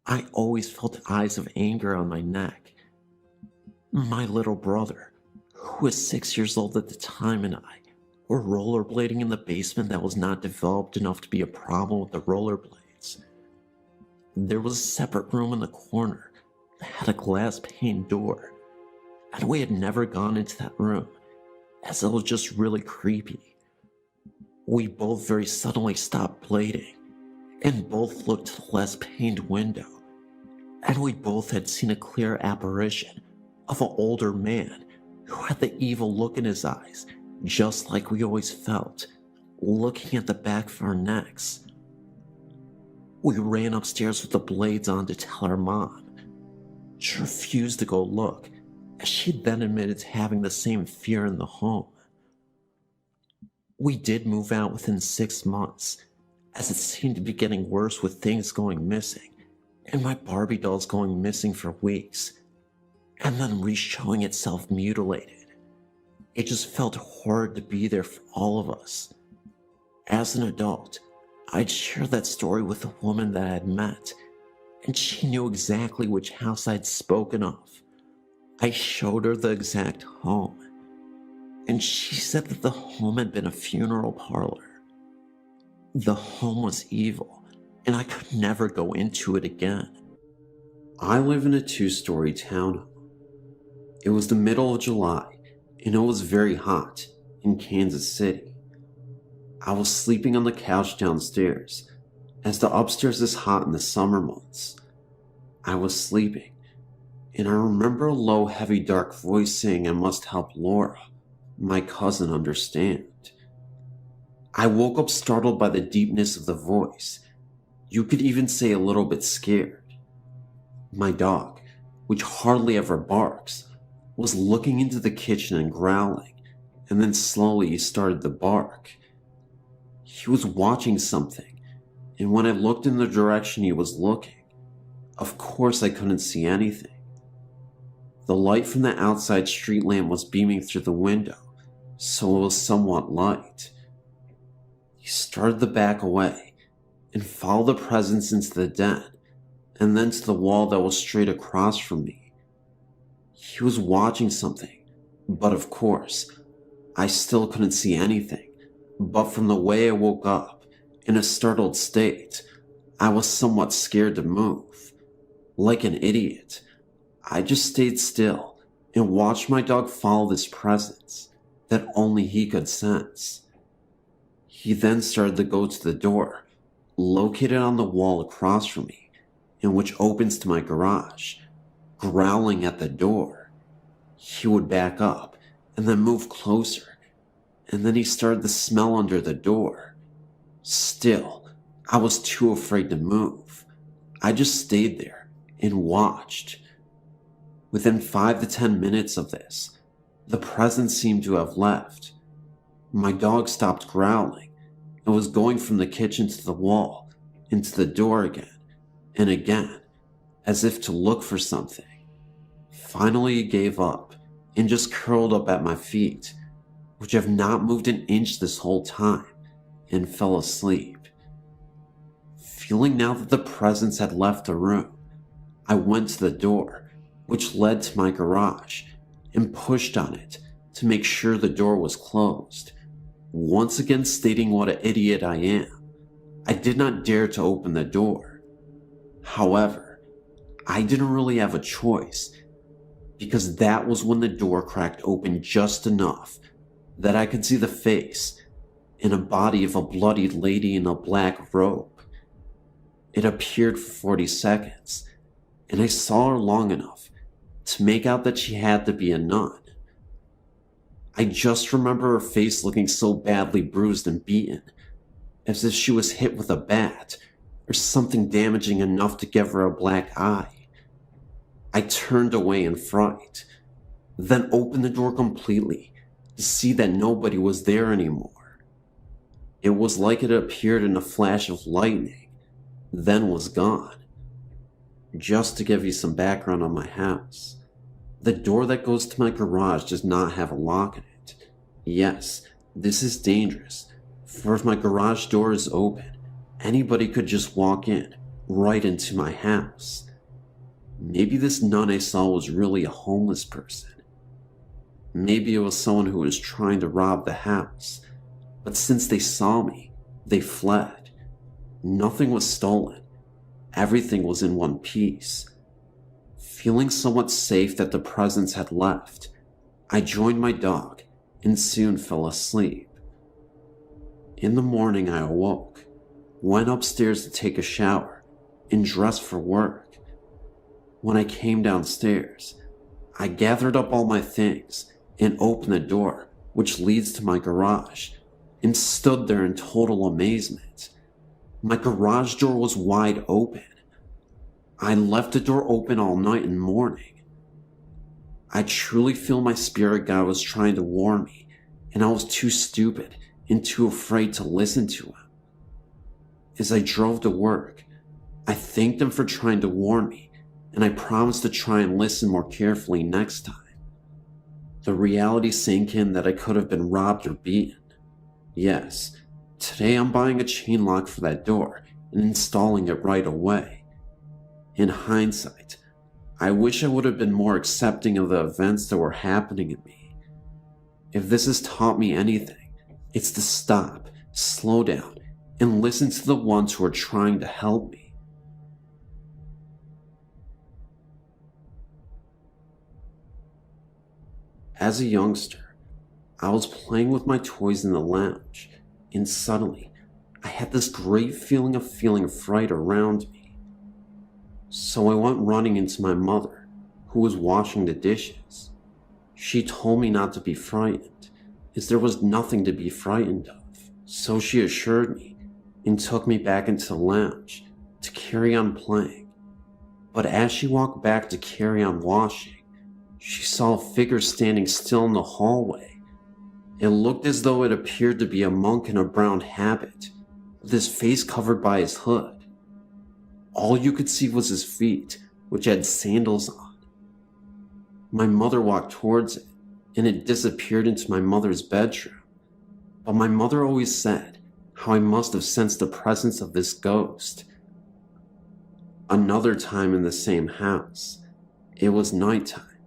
I always felt eyes of anger on my neck. My little brother, who was 6 years old at the time, and I were rollerblading in the basement that was not developed enough to be a problem with the rollerblades. There was a separate room in the corner that had a glass pane door, and we had never gone into that room as it was just really creepy. We both very suddenly stopped blading and both looked to the glass paned window, and we both had seen a clear apparition of an older man who had the evil look in his eyes, just like we always felt, looking at the back of our necks. We ran upstairs with the blades on to tell our mom. She refused to go look, as she then admitted to having the same fear in the home. We did move out within 6 months, as it seemed to be getting worse with things going missing, and my Barbie dolls going missing for weeks, and then re-showing itself mutilated. It just felt horrid to be there for all of us. As an adult, I'd share that story with a woman that I had met, and she knew exactly which house I'd spoken of. I showed her the exact home, and she said that the home had been a funeral parlor. The home was evil, and I could never go into it again. I live in a 2-story townhome. It was the middle of July, and it was very hot in Kansas City. I was sleeping on the couch downstairs, as the upstairs is hot in the summer months. I was sleeping, and I remember a low, heavy, dark voice saying I must help Laura, my cousin, understand. I woke up startled by the deepness of the voice. You could even say a little bit scared. My dog, which hardly ever barks, was looking into the kitchen and growling, and then slowly he started to bark. He was watching something, and when I looked in the direction he was looking, of course I couldn't see anything. The light from the outside street lamp was beaming through the window, so it was somewhat light. He started to back away and follow the presence into the den, and then to the wall that was straight across from me. He was watching something, but of course, I still couldn't see anything. But from the way I woke up, in a startled state, I was somewhat scared to move. Like an idiot, I just stayed still and watched my dog follow this presence that only he could sense. He then started to go to the door, located on the wall across from me, and which opens to my garage, growling at the door. He would back up and then move closer, and then he started to smell under the door. Still, I was too afraid to move. I just stayed there and watched. Within 5 to 10 minutes of this, the presence seemed to have left. My dog stopped growling and was going from the kitchen to the wall, into the door again, and again, as if to look for something. Finally, he gave up and just curled up at my feet, which have not moved an inch this whole time, and fell asleep. Feeling now that the presence had left the room, I went to the door, which led to my garage, and pushed on it to make sure the door was closed. Once again stating what an idiot I am, I did not dare to open the door. However, I didn't really have a choice, because that was when the door cracked open just enough that I could see the face and a body of a bloodied lady in a black robe. It appeared for 40 seconds, and I saw her long enough to make out that she had to be a nun. I just remember her face looking so badly bruised and beaten, as if she was hit with a bat or something damaging enough to give her a black eye. I turned away in fright, then opened the door completely to see that nobody was there anymore. It was like it appeared in a flash of lightning, then was gone. Just to give you some background on my house, the door that goes to my garage does not have a lock in it. Yes, this is dangerous, for if my garage door is open, anybody could just walk in, right into my house. Maybe this nun I saw was really a homeless person. Maybe it was someone who was trying to rob the house, but since they saw me, they fled. Nothing was stolen. Everything was in one piece. Feeling somewhat safe that the presence had left, I joined my dog and soon fell asleep. In the morning I awoke, went upstairs to take a shower, and dressed for work. When I came downstairs, I gathered up all my things and opened the door which leads to my garage and stood there in total amazement. My garage door was wide open. I left the door open all night and morning. I truly feel my spirit guide was trying to warn me, and I was too stupid and too afraid to listen to him. As I drove to work, I thanked him for trying to warn me, and I promised to try and listen more carefully next time. The reality sank in that I could have been robbed or beaten. Yes, today I'm buying a chain lock for that door and installing it right away. In hindsight, I wish I would have been more accepting of the events that were happening to me. If this has taught me anything, it's to stop, slow down, and listen to the ones who are trying to help me. As a youngster, I was playing with my toys in the lounge, and suddenly, I had this great feeling of fright around me. So I went running into my mother, who was washing the dishes. She told me not to be frightened, as there was nothing to be frightened of. So she assured me, and took me back into the lounge to carry on playing. But as she walked back to carry on washing, she saw a figure standing still in the hallway. It looked as though it appeared to be a monk in a brown habit, with his face covered by his hood. All you could see was his feet, which had sandals on. My mother walked towards it, and it disappeared into my mother's bedroom. But my mother always said how I must have sensed the presence of this ghost. Another time in the same house, it was nighttime,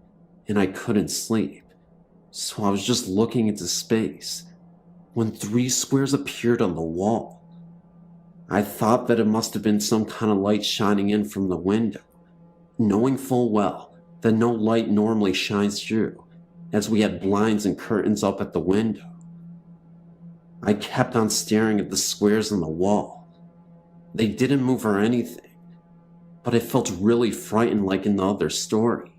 and I couldn't sleep, so I was just looking into space when 3 squares appeared on the wall. I thought that it must have been some kind of light shining in from the window, knowing full well that no light normally shines through, as we had blinds and curtains up at the window. I kept on staring at the squares on the wall. They didn't move or anything, but I felt really frightened like in the other story.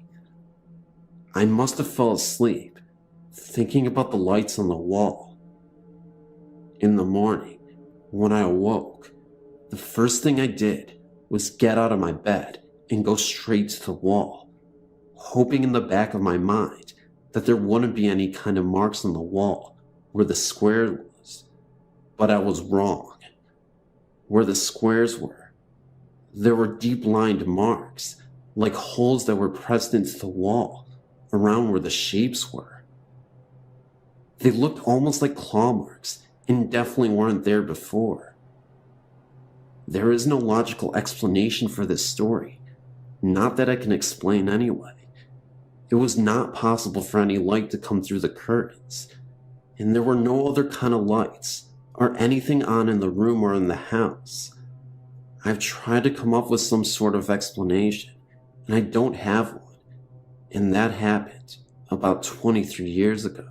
I must have fell asleep, thinking about the lights on the wall. In the morning, when I awoke, the first thing I did was get out of my bed and go straight to the wall, hoping in the back of my mind that there wouldn't be any kind of marks on the wall where the square was. But I was wrong. Where the squares were, there were deep-lined marks, like holes that were pressed into the wall around where the shapes were. They looked almost like claw marks and definitely weren't there before. There is no logical explanation for this story, not that I can explain anyway. It was not possible for any light to come through the curtains, and there were no other kind of lights or anything on in the room or in the house. I've tried to come up with some sort of explanation, and I don't have one, and that happened about 23 years ago.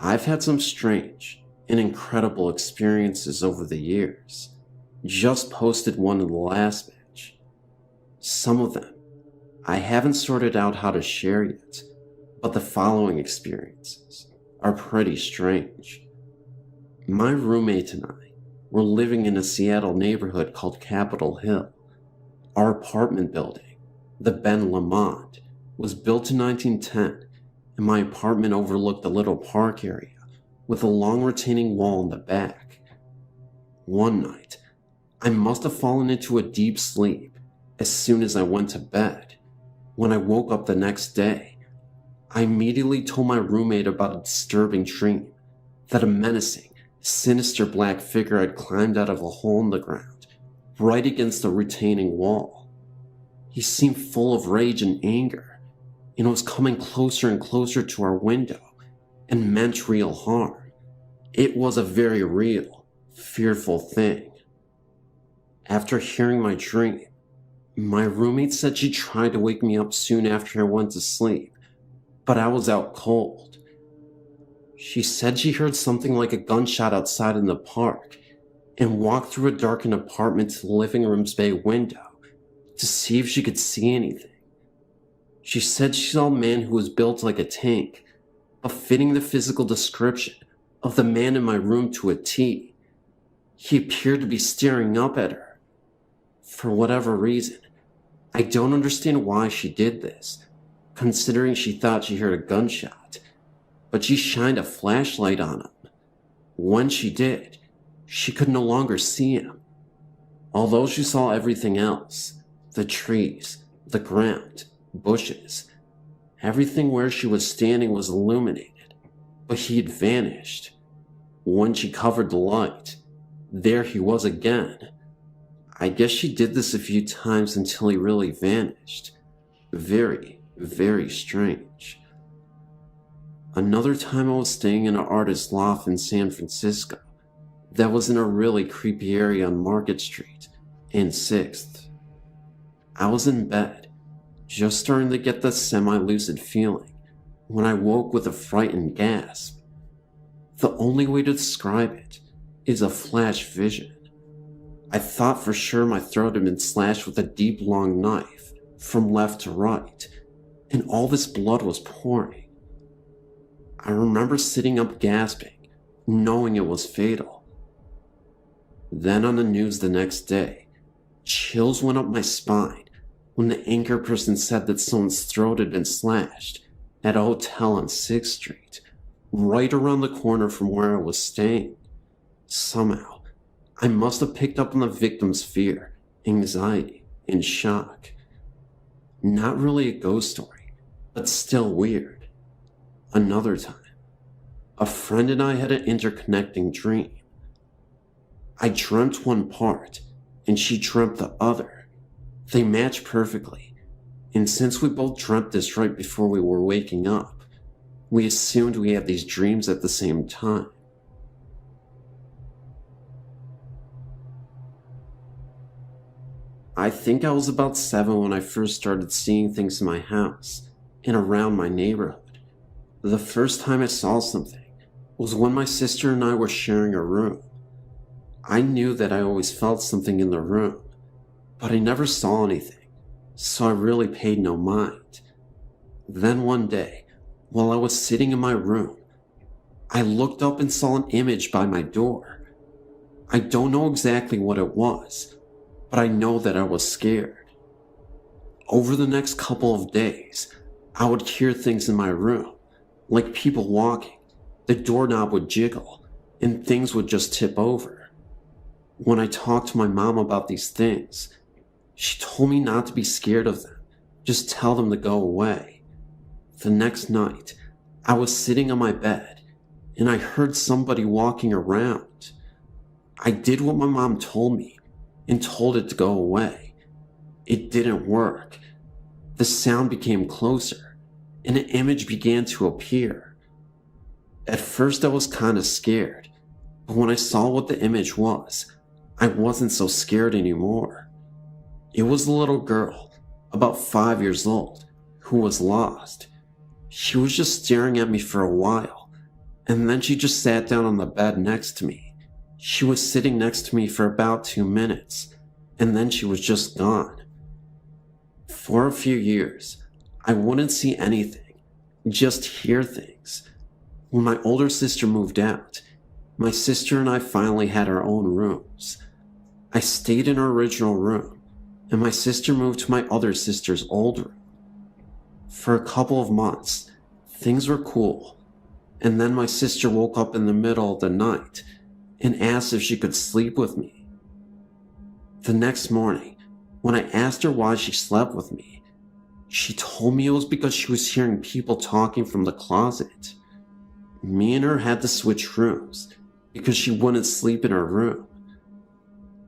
I've had some strange and incredible experiences over the years. Just posted one in the last batch. Some of them I haven't sorted out how to share yet, but the following experiences are pretty strange. My roommate and I were living in a Seattle neighborhood called Capitol Hill. Our apartment building, the Ben Lamont, was built in 1910, and my apartment overlooked a little park area with a long retaining wall in the back. One night, I must have fallen into a deep sleep as soon as I went to bed. When I woke up the next day, I immediately told my roommate about a disturbing dream, that a menacing, sinister black figure had climbed out of a hole in the ground, right against the retaining wall. He seemed full of rage and anger, and was coming closer and closer to our window, and meant real harm. It was a very real, fearful thing. After hearing my dream, my roommate said she tried to wake me up soon after I went to sleep, but I was out cold. She said she heard something like a gunshot outside in the park and walked through a darkened apartment to the living room's bay window to see if she could see anything. She said she saw a man who was built like a tank, but fitting the physical description of the man in my room to a T. He appeared to be staring up at her. For whatever reason, I don't understand why she did this, considering she thought she heard a gunshot, but she shined a flashlight on him. When she did, she could no longer see him. Although she saw everything else, the trees, the ground, bushes, everything where she was standing was illuminated, but he had vanished. When she covered the light, there he was again. I guess she did this a few times until he really vanished. Very, very strange. Another time I was staying in an artist's loft in San Francisco that was in a really creepy area on Market Street and 6th. I was in bed, just starting to get the semi-lucid feeling, when I woke with a frightened gasp. The only way to describe it is a flash vision. I thought for sure my throat had been slashed with a deep long knife from left to right, and all this blood was pouring. I remember sitting up gasping, knowing it was fatal. Then on the news the next day, chills went up my spine when the anchor person said that someone's throat had been slashed at a hotel on 6th Street, right around the corner from where I was staying. Somehow, I must have picked up on the victim's fear, anxiety, and shock. Not really a ghost story, but still weird. Another time, a friend and I had an interconnecting dream. I dreamt one part, and she dreamt the other. They matched perfectly, and since we both dreamt this right before we were waking up, we assumed we had these dreams at the same time. I think I was about 7 when I first started seeing things in my house and around my neighborhood. The first time I saw something was when my sister and I were sharing a room. I knew that I always felt something in the room, but I never saw anything, so I really paid no mind. Then one day, while I was sitting in my room, I looked up and saw an image by my door. I don't know exactly what it was, but I know that I was scared. Over the next couple of days, I would hear things in my room, like people walking, the doorknob would jiggle, and things would just tip over. When I talked to my mom about these things, she told me not to be scared of them, just tell them to go away. The next night, I was sitting on my bed and I heard somebody walking around. I did what my mom told me and told it to go away. It didn't work. The sound became closer and an image began to appear. At first I was kind of scared, but when I saw what the image was, I wasn't so scared anymore. It was a little girl, about 5 years old, who was lost. She was just staring at me for a while, and then she just sat down on the bed next to me. She was sitting next to me for about 2 minutes, and then she was just gone. For a few years, I wouldn't see anything, just hear things. When my older sister moved out, my sister and I finally had our own rooms. I stayed in our original room, and my sister moved to my other sister's old room. For a couple of months, things were cool, and then my sister woke up in the middle of the night and asked if she could sleep with me. The next morning, when I asked her why she slept with me, she told me it was because she was hearing people talking from the closet. Me and her had to switch rooms because she wouldn't sleep in her room.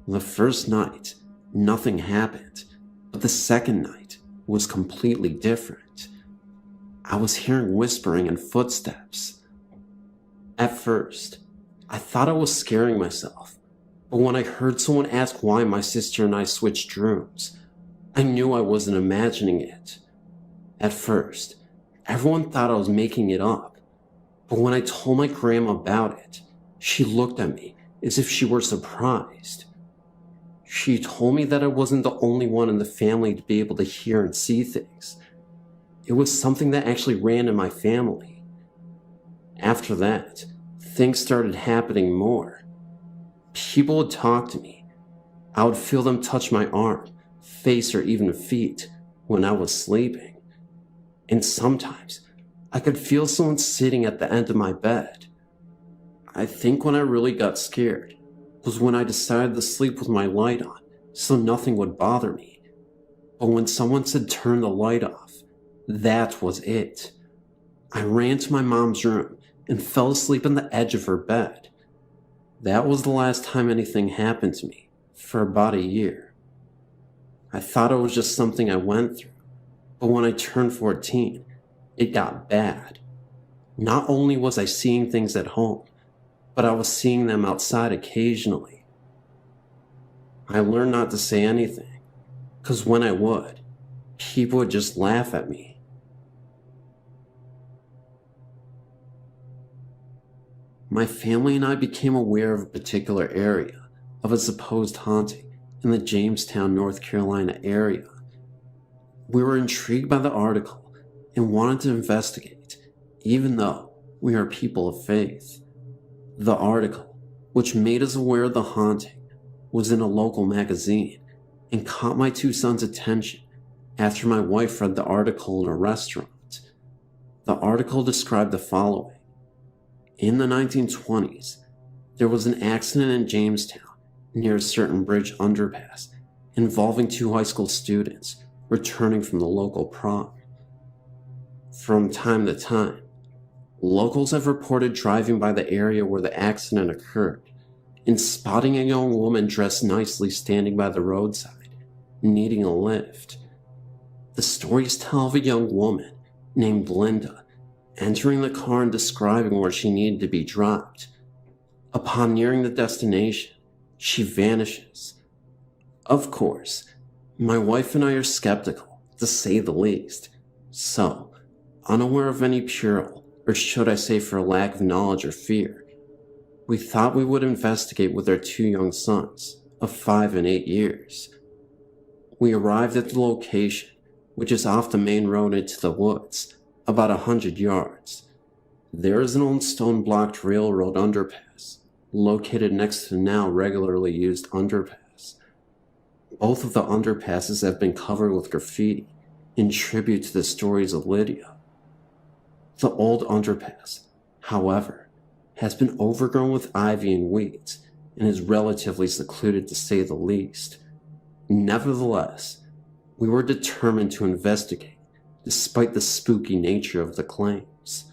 The first night, nothing happened, but the second night was completely different. I was hearing whispering and footsteps. At first, I thought I was scaring myself, but when I heard someone ask why my sister and I switched rooms, I knew I wasn't imagining it. At first, everyone thought I was making it up, but when I told my grandma about it, she looked at me as if she were surprised. She told me that I wasn't the only one in the family to be able to hear and see things. It was something that actually ran in my family. After that, things started happening more. People would talk to me. I would feel them touch my arm, face, or even feet when I was sleeping. And sometimes I could feel someone sitting at the end of my bed. I think when I really got scared was when I decided to sleep with my light on so nothing would bother me. But when someone said turn the light off, that was it. I ran to my mom's room and fell asleep on the edge of her bed. That was the last time anything happened to me for about a year. I thought it was just something I went through, but when I turned 14, it got bad. Not only was I seeing things at home, but I was seeing them outside occasionally. I learned not to say anything, because when I would, people would just laugh at me. My family and I became aware of a particular area of a supposed haunting in the Jamestown, North Carolina area. We were intrigued by the article and wanted to investigate, even though we are people of faith. The article, which made us aware of the haunting, was in a local magazine and caught my two sons' attention after my wife read the article in a restaurant. The article described the following. In the 1920s, there was an accident in Jamestown near a certain bridge underpass involving two high school students returning from the local prom. From time to time, locals have reported driving by the area where the accident occurred and spotting a young woman dressed nicely standing by the roadside, needing a lift. The stories tell of a young woman named Linda entering the car and describing where she needed to be dropped. Upon nearing the destination, she vanishes. Of course, my wife and I are skeptical, to say the least, so, unaware of any peril, or should I say for lack of knowledge or fear, we thought we would investigate with our two young sons, of 5 and 8 years. We arrived at the location, which is off the main road into the woods, about 100 yards. There is an old stone-blocked railroad underpass, located next to the now regularly used underpass. Both of the underpasses have been covered with graffiti, in tribute to the stories of Lydia. The old underpass, however, has been overgrown with ivy and weeds and is relatively secluded to say the least. Nevertheless, we were determined to investigate despite the spooky nature of the claims.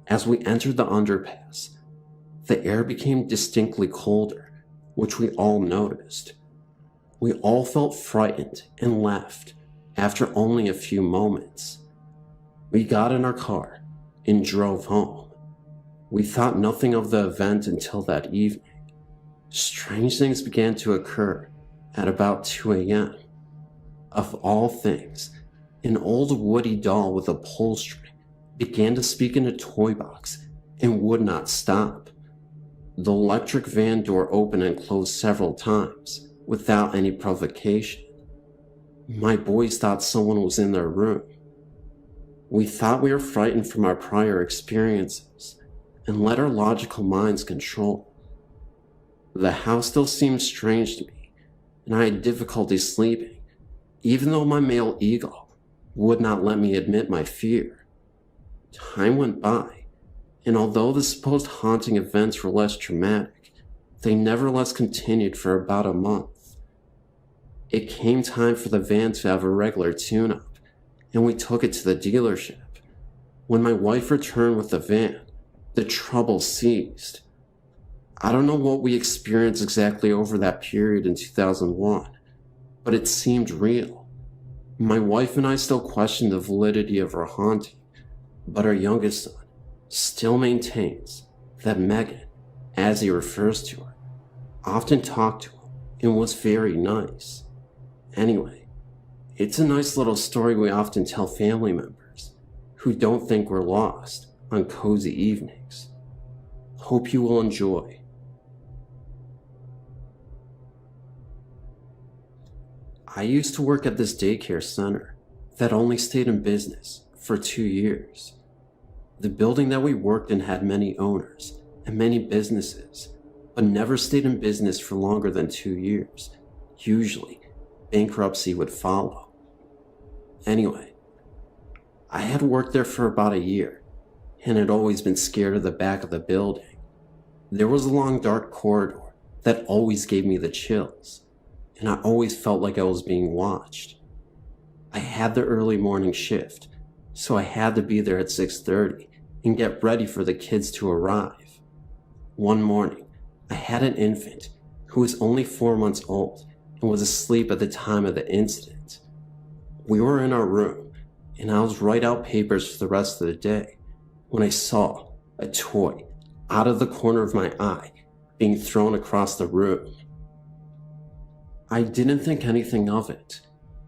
As we entered the underpass, the air became distinctly colder, which we all noticed. We all felt frightened and left after only a few moments. We got in our car and drove home. We thought nothing of the event until that evening. Strange things began to occur at about 2 a.m. Of all things, an old woody doll with upholstery began to speak in a toy box and would not stop. The electric van door opened and closed several times without any provocation. My boys thought someone was in their room. We thought we were frightened from our prior experiences and let our logical minds control. The house still seemed strange to me, and I had difficulty sleeping, even though my male ego would not let me admit my fear. Time went by, and although the supposed haunting events were less traumatic, they nevertheless continued for about a month. It came time for the van to have a regular tune-up, and we took it to the dealership. When my wife returned with the van, the trouble ceased. I don't know what we experienced exactly over that period in 2001, but it seemed real. My wife and I still question the validity of our haunting, but our youngest son still maintains that Megan, as he refers to her, often talked to him and was very nice. Anyway, it's a nice little story we often tell family members who don't think we're lost on cozy evenings. Hope you will enjoy. I used to work at this daycare center that only stayed in business for 2 years. The building that we worked in had many owners and many businesses, but never stayed in business for longer than 2 years. Usually, bankruptcy would follow. Anyway, I had worked there for about a year and had always been scared of the back of the building. There was a long dark corridor that always gave me the chills, and I always felt like I was being watched. I had the early morning shift, so I had to be there at 6:30 and get ready for the kids to arrive. One morning, I had an infant who was only 4 months old and was asleep at the time of the incident. We were in our room, and I was writing out papers for the rest of the day when I saw a toy out of the corner of my eye being thrown across the room. I didn't think anything of it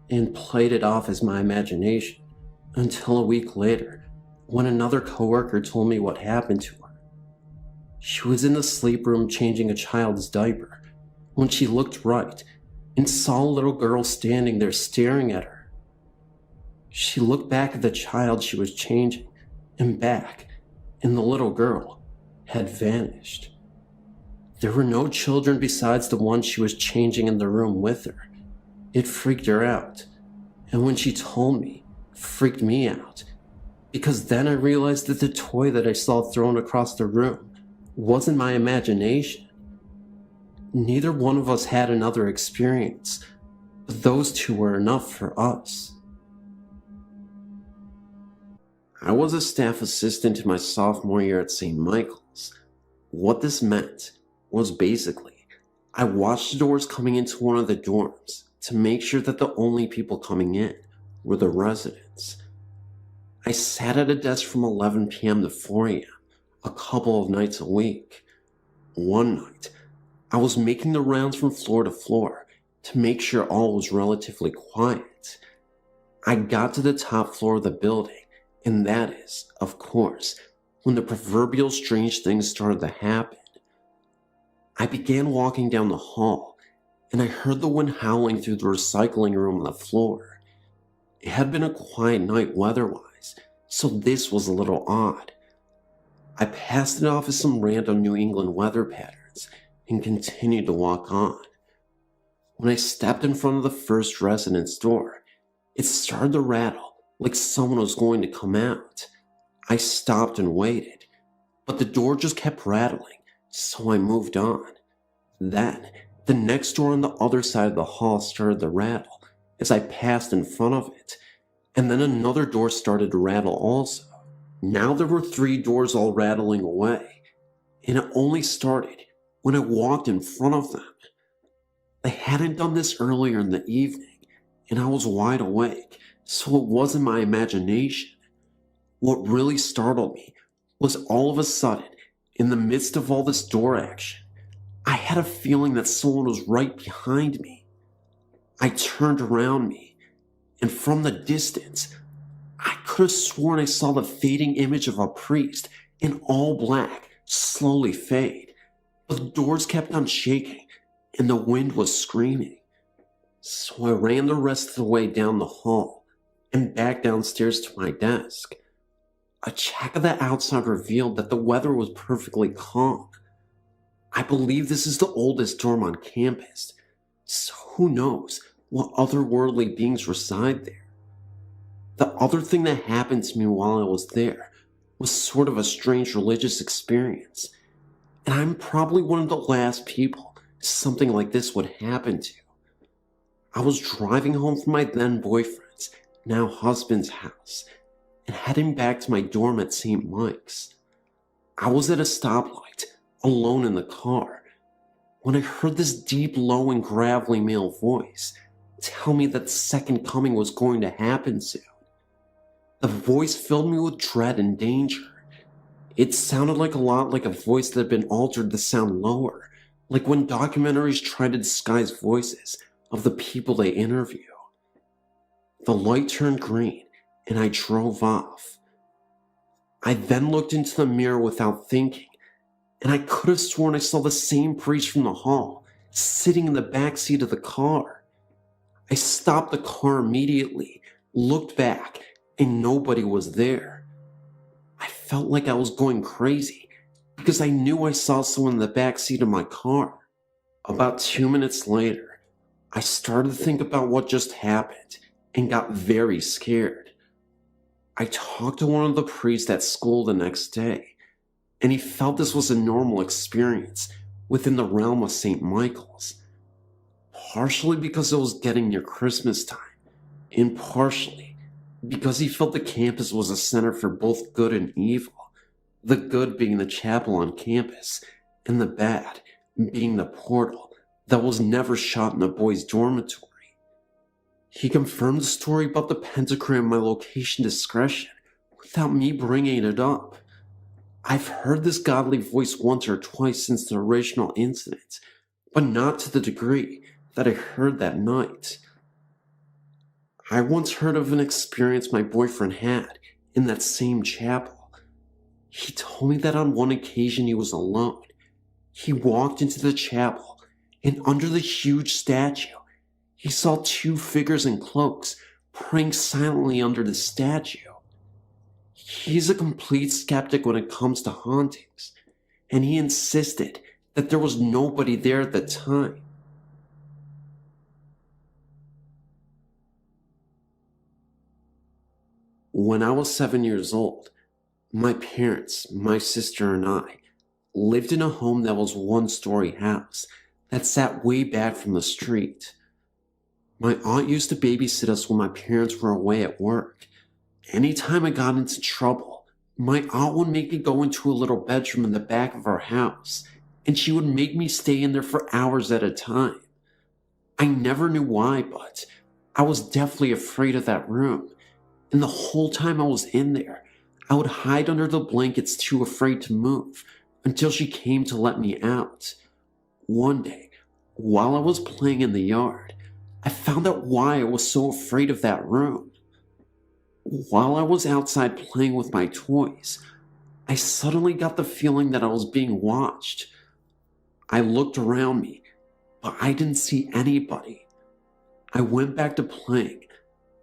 and played it off as my imagination until a week later when another coworker told me what happened to her. She was in the sleep room changing a child's diaper when she looked right and saw a little girl standing there staring at her. She looked back at the child she was changing and back, and the little girl had vanished. There were no children besides the one she was changing in the room with her. It freaked her out, and when she told me, it freaked me out, because then I realized that the toy that I saw thrown across the room wasn't my imagination. Neither one of us had another experience, but those two were enough for us. I was a staff assistant in my sophomore year at St. Michael's. What this meant was basically, I watched the doors coming into one of the dorms to make sure that the only people coming in were the residents. I sat at a desk from 11 p.m. to 4 a.m. a couple of nights a week. One night, I was making the rounds from floor to floor to make sure all was relatively quiet. I got to the top floor of the building, and that is, of course, when the proverbial strange things started to happen. I began walking down the hall, and I heard the wind howling through the recycling room on the floor. It had been a quiet night weather-wise, so this was a little odd. I passed it off as some random New England weather patterns and continued to walk on. When I stepped in front of the first resident's door, it started to rattle like someone was going to come out. I stopped and waited, but the door just kept rattling, so I moved on. Then, the next door on the other side of the hall started to rattle as I passed in front of it, and then another door started to rattle also. Now there were 3 doors all rattling away, and it only started when I walked in front of them. They hadn't done this earlier in the evening, and I was wide awake, so it wasn't my imagination. What really startled me was all of a sudden, in the midst of all this door action, I had a feeling that someone was right behind me. I turned around me, and from the distance, I could have sworn I saw the fading image of a priest in all black slowly fade. But the doors kept on shaking, and the wind was screaming. So I ran the rest of the way down the hall and back downstairs to my desk. A check of the outside revealed that the weather was perfectly calm. I believe this is the oldest dorm on campus, so who knows what otherworldly beings reside there. The other thing that happened to me while I was there was sort of a strange religious experience, and I'm probably one of the last people something like this would happen to. I was driving home from my then boyfriend's, now husband's house, and heading back to my dorm at St. Mike's. I was at a stoplight, alone in the car, when I heard this deep, low, and gravelly male voice tell me that the second coming was going to happen soon. The voice filled me with dread and danger. It sounded a lot like a voice that had been altered to sound lower, like when documentaries try to disguise voices of the people they interview. The light turned green, and I drove off. I then looked into the mirror without thinking, and I could have sworn I saw the same priest from the hall sitting in the back seat of the car. I stopped the car immediately, looked back, and nobody was there. I felt like I was going crazy because I knew I saw someone in the back seat of my car. About 2 minutes later, I started to think about what just happened and got very scared. I talked to one of the priests at school the next day, and he felt this was a normal experience within the realm of St. Michael's. Partially because it was getting near Christmas time, and partially because he felt the campus was a center for both good and evil, the good being the chapel on campus, and the bad being the portal that was never shot in the boys' dormitory. He confirmed the story about the pentagram and my location discretion without me bringing it up. I've heard this godly voice once or twice since the original incident, but not to the degree that I heard that night. I once heard of an experience my boyfriend had in that same chapel. He told me that on one occasion he was alone. He walked into the chapel, and under the huge statue, he saw 2 figures in cloaks praying silently under the statue. He's a complete skeptic when it comes to hauntings, and he insisted that there was nobody there at the time. When I was 7 years old, my parents, my sister, and I lived in a home that was 1-story house that sat way back from the street. My aunt used to babysit us when my parents were away at work. Anytime I got into trouble, my aunt would make me go into a little bedroom in the back of our house, and she would make me stay in there for hours at a time. I never knew why, but I was deathly afraid of that room. And the whole time I was in there, I would hide under the blankets too afraid to move until she came to let me out. One day, while I was playing in the yard, I found out why I was so afraid of that room. While I was outside playing with my toys, I suddenly got the feeling that I was being watched. I looked around me, but I didn't see anybody. I went back to playing,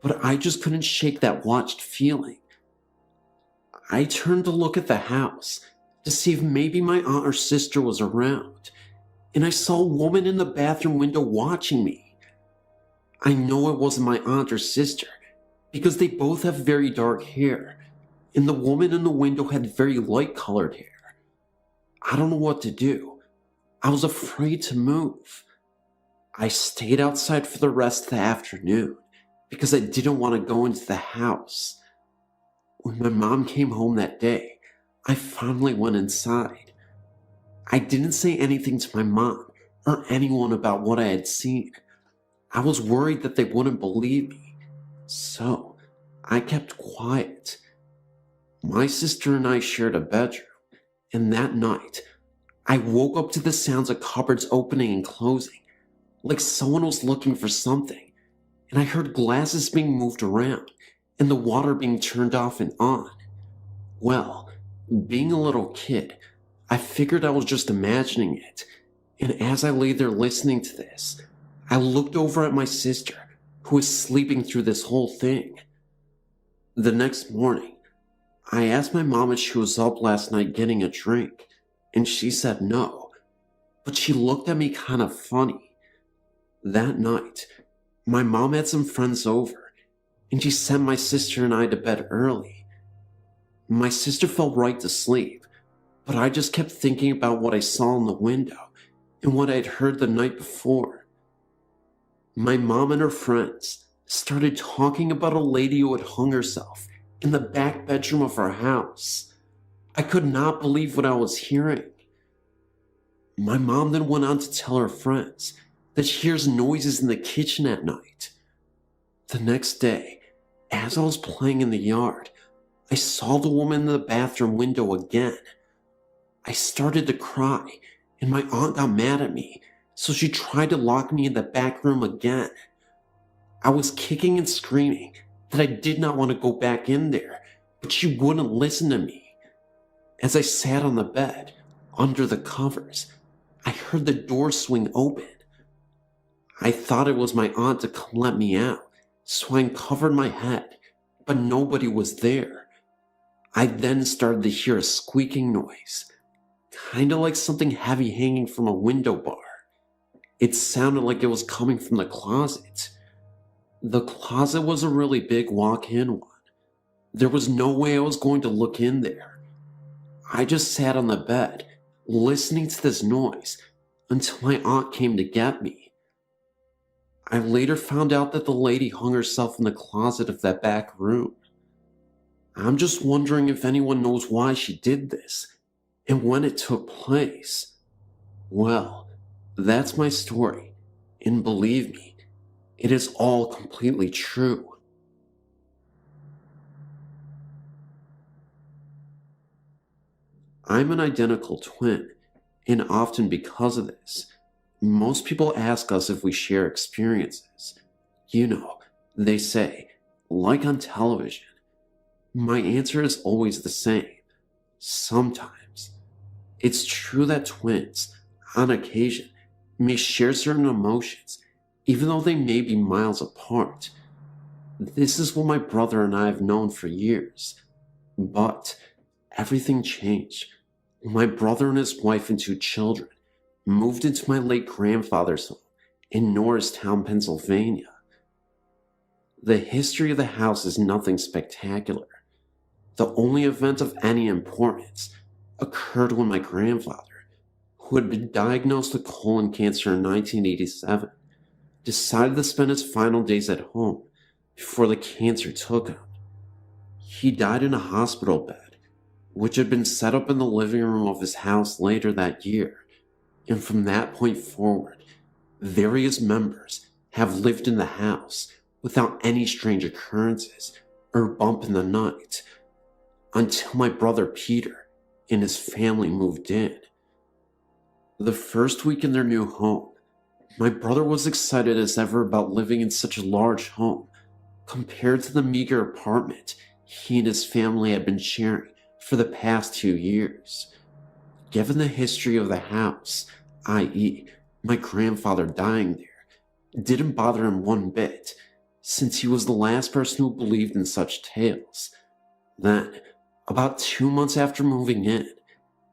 but I just couldn't shake that watched feeling. I turned to look at the house to see if maybe my aunt or sister was around, and I saw a woman in the bathroom window watching me. I know it wasn't my aunt or sister because they both have very dark hair, and the woman in the window had very light-colored hair. I don't know what to do. I was afraid to move. I stayed outside for the rest of the afternoon because I didn't want to go into the house. When my mom came home that day, I finally went inside. I didn't say anything to my mom or anyone about what I had seen. I was worried that they wouldn't believe me, so I kept quiet. My sister and I shared a bedroom, and that night, I woke up to the sounds of cupboards opening and closing, like someone was looking for something, and I heard glasses being moved around and the water being turned off and on. Well, being a little kid, I figured I was just imagining it, and as I lay there listening to this, I looked over at my sister, who was sleeping through this whole thing. The next morning, I asked my mom if she was up last night getting a drink, and she said no, but she looked at me kind of funny. That night, my mom had some friends over, and she sent my sister and I to bed early. My sister fell right to sleep, but I just kept thinking about what I saw in the window and what I had heard the night before. My mom and her friends started talking about a lady who had hung herself in the back bedroom of our house. I could not believe what I was hearing. My mom then went on to tell her friends that she hears noises in the kitchen at night. The next day, as I was playing in the yard, I saw the woman in the bathroom window again. I started to cry, and my aunt got mad at me, so she tried to lock me in the back room again. I was kicking and screaming that I did not want to go back in there, but she wouldn't listen to me. As I sat on the bed, under the covers, I heard the door swing open. I thought it was my aunt to come let me out, so I uncovered my head, but nobody was there. I then started to hear a squeaking noise, kinda like something heavy hanging from a window bar. It sounded like it was coming from the closet. The closet was a really big walk-in one. There was no way I was going to look in there. I just sat on the bed, listening to this noise, until my aunt came to get me. I later found out that the lady hung herself in the closet of that back room. I'm just wondering if anyone knows why she did this, and when it took place. Well, that's my story, and believe me, it is all completely true. I'm an identical twin, and often because of this, most people ask us if we share experiences. You know, they say, like on television. My answer is always the same. Sometimes. It's true that twins, on occasion, may share certain emotions, even though they may be miles apart. This is what my brother and I have known for years. But everything changed when my brother and his wife and 2 children moved into my late grandfather's home in Norristown, Pennsylvania. The history of the house is nothing spectacular. The only event of any importance occurred when my grandfather, who had been diagnosed with colon cancer in 1987, decided to spend his final days at home before the cancer took him. He died in a hospital bed, which had been set up in the living room of his house later that year, and from that point forward, various members have lived in the house without any strange occurrences or bump in the night, until my brother Peter and his family moved in. The first week in their new home, my brother was excited as ever about living in such a large home compared to the meager apartment he and his family had been sharing for the past 2 years. Given the history of the house, i.e., my grandfather dying there, it didn't bother him one bit, since he was the last person who believed in such tales. Then, about 2 months after moving in,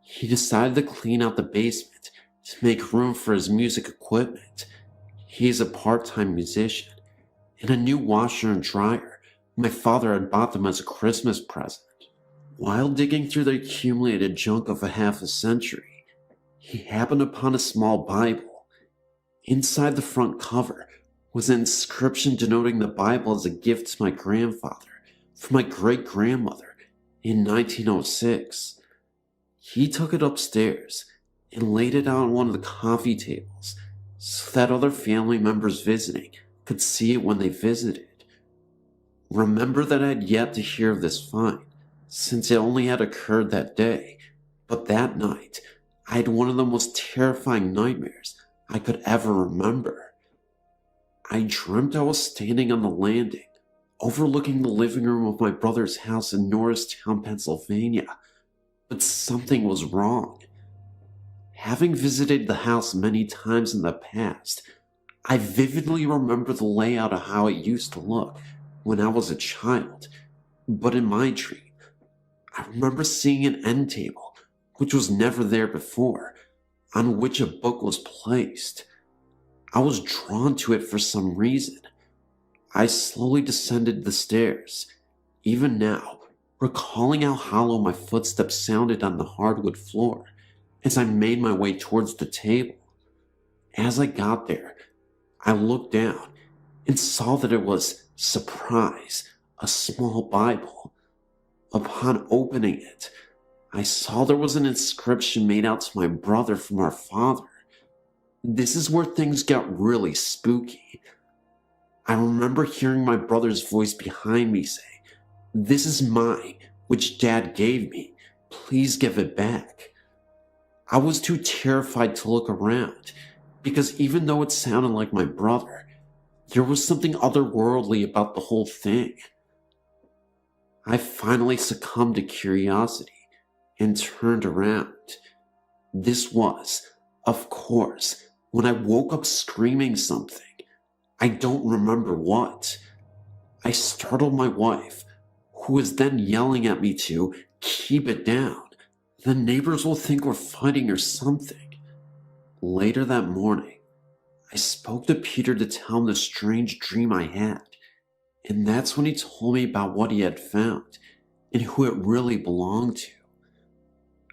he decided to clean out the basement to make room for his music equipment. He is a part-time musician, and a new washer and dryer my father had bought them as a Christmas present. While digging through the accumulated junk of a half a century, he happened upon a small Bible. Inside the front cover was an inscription denoting the Bible as a gift to my grandfather from my great-grandmother in 1906. He took it upstairs and laid it out on one of the coffee tables so that other family members visiting could see it when they visited. Remember that I had yet to hear of this find, since it only had occurred that day, but that night I had one of the most terrifying nightmares I could ever remember. I dreamt I was standing on the landing, overlooking the living room of my brother's house in Norristown, Pennsylvania, but something was wrong. Having visited the house many times in the past, I vividly remember the layout of how it used to look when I was a child, but in my dream, I remember seeing an end table, which was never there before, on which a book was placed. I was drawn to it for some reason. I slowly descended the stairs, even now, recalling how hollow my footsteps sounded on the hardwood floor as I made my way towards the table. As I got there, I looked down and saw that it was, surprise, a small Bible. Upon opening it, I saw there was an inscription made out to my brother from our father. This is where things got really spooky. I remember hearing my brother's voice behind me say, "This is mine, which Dad gave me. Please give it back." I was too terrified to look around, because even though it sounded like my brother, there was something otherworldly about the whole thing. I finally succumbed to curiosity and turned around. This was, of course, when I woke up screaming something. I don't remember what. I startled my wife, who was then yelling at me to keep it down. The neighbors will think we're fighting or something. Later that morning, I spoke to Peter to tell him the strange dream I had, and that's when he told me about what he had found and who it really belonged to.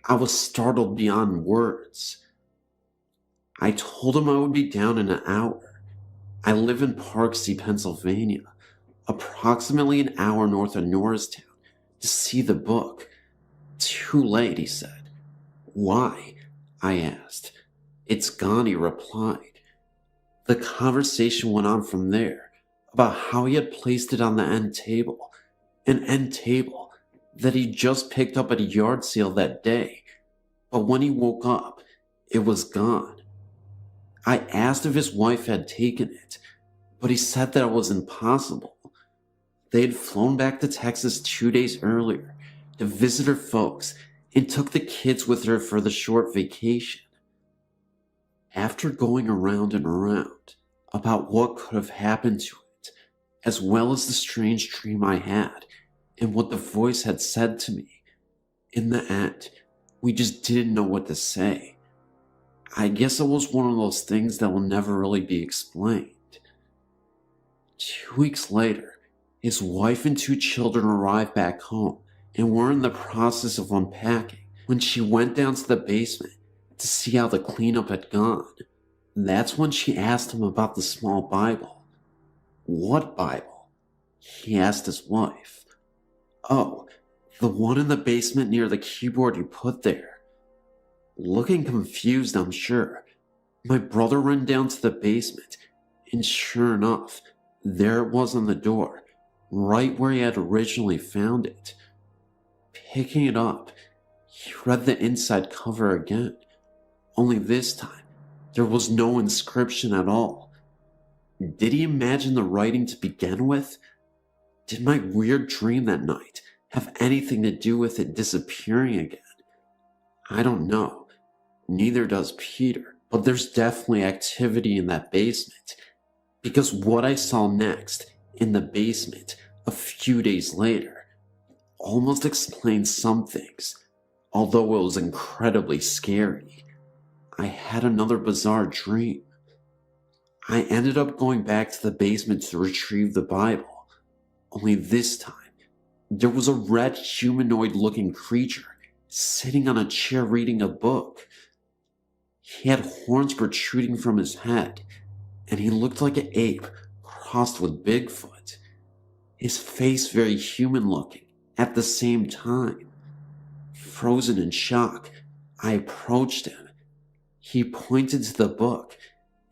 I was startled beyond words. I told him I would be down in an hour. I live in Parksea, Pennsylvania, approximately an hour north of Norristown, to see the book. Too late, he said. Why? I asked. It's gone, he replied. The conversation went on from there about how he had placed it on the end table, an end table that he just picked up at a yard sale that day, but when he woke up, it was gone. I asked if his wife had taken it, but he said that it was impossible. They had flown back to Texas 2 days earlier to visit her folks and took the kids with her for the short vacation. After going around and around about what could have happened to it, as well as the strange dream I had and what the voice had said to me, in the end, we just didn't know what to say. I guess it was one of those things that will never really be explained. 2 weeks later, his wife and 2 children arrived back home and were in the process of unpacking when she went down to the basement to see how the cleanup had gone. That's when she asked him about the small Bible. What Bible? He asked his wife. Oh, the one in the basement near the keyboard you put there. Looking confused, I'm sure, my brother ran down to the basement, and sure enough, there it was on the door, right where he had originally found it. Picking it up, he read the inside cover again, only this time, there was no inscription at all. Did he imagine the writing to begin with? Did my weird dream that night have anything to do with it disappearing again? I don't know. Neither does Peter, but there's definitely activity in that basement, because what I saw next in the basement a few days later almost explains some things, although it was incredibly scary. I had another bizarre dream. I ended up going back to the basement to retrieve the Bible, only this time there was a red humanoid-looking creature sitting on a chair reading a book. He had horns protruding from his head, and he looked like an ape crossed with Bigfoot. His face very human-looking, At the same time, frozen in shock, I approached him. He pointed to the book,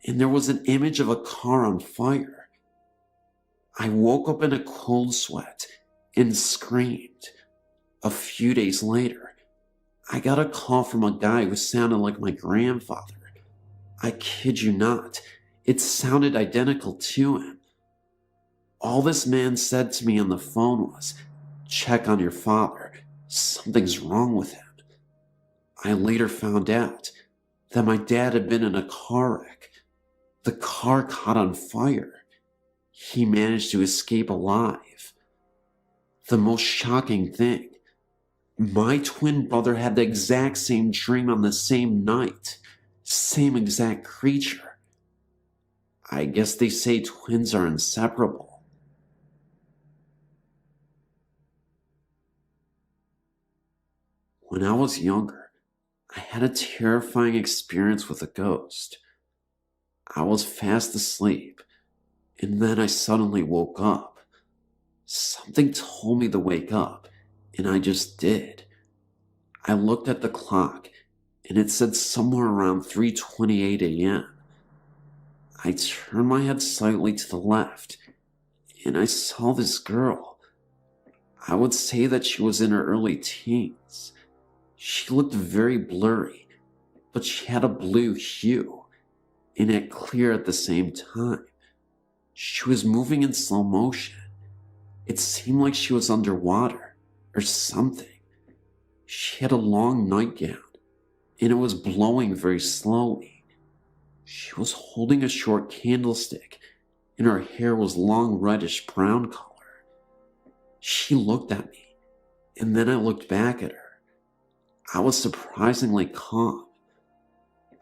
and there was an image of a car on fire. I woke up in a cold sweat and screamed. A few days later, I got a call from a guy who sounded like my grandfather. I kid you not, it sounded identical to him. All this man said to me on the phone was, "Check on your father. Something's wrong with him." I later found out that my dad had been in a car wreck. The car caught on fire. He managed to escape alive. The most shocking thing, my twin brother had the exact same dream on the same night. Same exact creature. I guess they say twins are inseparable. When I was younger, I had a terrifying experience with a ghost. I was fast asleep, and then I suddenly woke up. Something told me to wake up, and I just did. I looked at the clock, and it said somewhere around 3:28 a.m. I turned my head slightly to the left, and I saw this girl. I would say that she was in her early teens. She looked very blurry, but she had a blue hue, and yet clear at the same time. She was moving in slow motion. It seemed like she was underwater, or something. She had a long nightgown, and it was blowing very slowly. She was holding a short candlestick, and her hair was long reddish brown color. She looked at me, and then I looked back at her. I was surprisingly calm.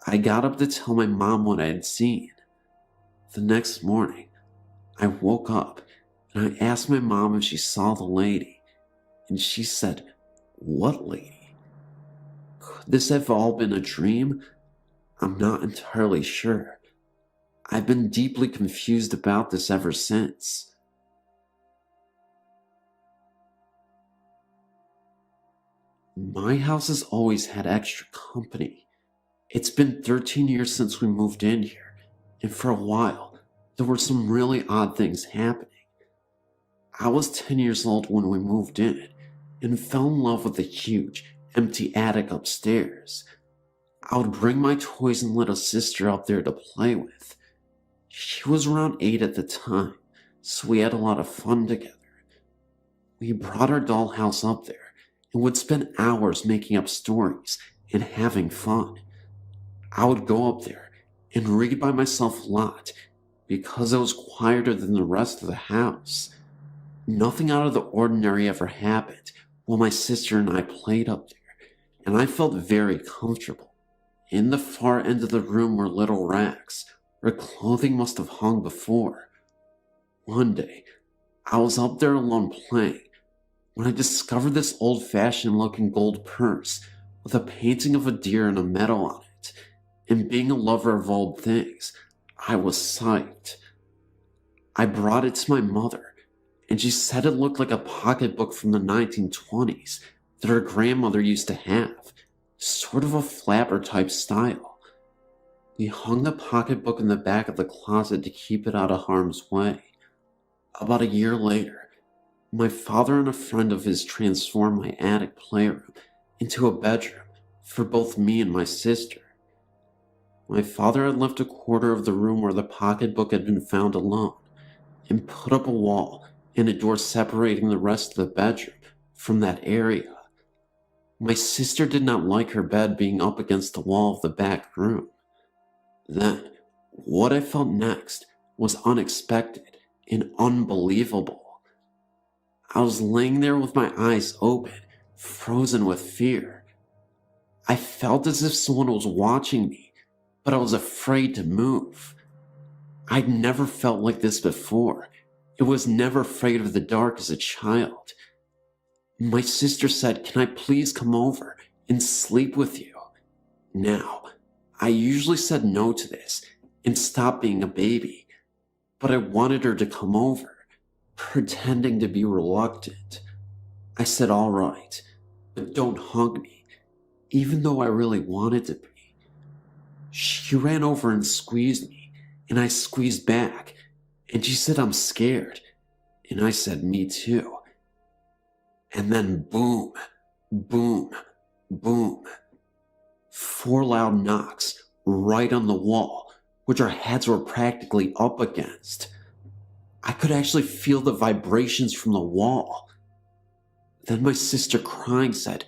I got up to tell my mom what I had seen. The next morning, I woke up, and I asked my mom if she saw the lady, and she said, "What lady?" Could this have all been a dream? I'm not entirely sure. I've been deeply confused about this ever since. My house has always had extra company. It's been 13 years since we moved in here, and for a while, there were some really odd things happening. I was 10 years old when we moved in, and fell in love with the huge, empty attic upstairs. I would bring my toys and little sister up there to play with. She was around 8 at the time, so we had a lot of fun together. We brought our dollhouse up there and would spend hours making up stories and having fun. I would go up there and read by myself a lot because it was quieter than the rest of the house. Nothing out of the ordinary ever happened while my sister and I played up there, and I felt very comfortable. In the far end of the room were little racks where clothing must have hung before. One day, I was up there alone playing when I discovered this old-fashioned looking gold purse with a painting of a deer and a medal on it, and being a lover of old things, I was psyched. I brought it to my mother, and she said it looked like a pocketbook from the 1920s that her grandmother used to have, sort of a flapper type style. We hung the pocketbook in the back of the closet to keep it out of harm's way. About a year later, my father and a friend of his transformed my attic playroom into a bedroom for both me and my sister. My father had left a quarter of the room where the pocketbook had been found alone, and put up a wall and a door separating the rest of the bedroom from that area. My sister did not like her bed being up against the wall of the back room. Then, what I felt next was unexpected and unbelievable. I was laying there with my eyes open, frozen with fear. I felt as if someone was watching me, but I was afraid to move. I'd never felt like this before. I was never afraid of the dark as a child. My sister said, "Can I please come over and sleep with you?" Now, I usually said no to this and stopped being a baby, but I wanted her to come over, pretending to be reluctant. I said, "All right, but don't hug me," even though I really wanted to be. She ran over and squeezed me, and I squeezed back, and she said, "I'm scared." And I said, "Me too." And then boom, boom, boom. 4 loud knocks right on the wall, which our heads were practically up against. I could actually feel the vibrations from the wall. Then my sister, crying, said,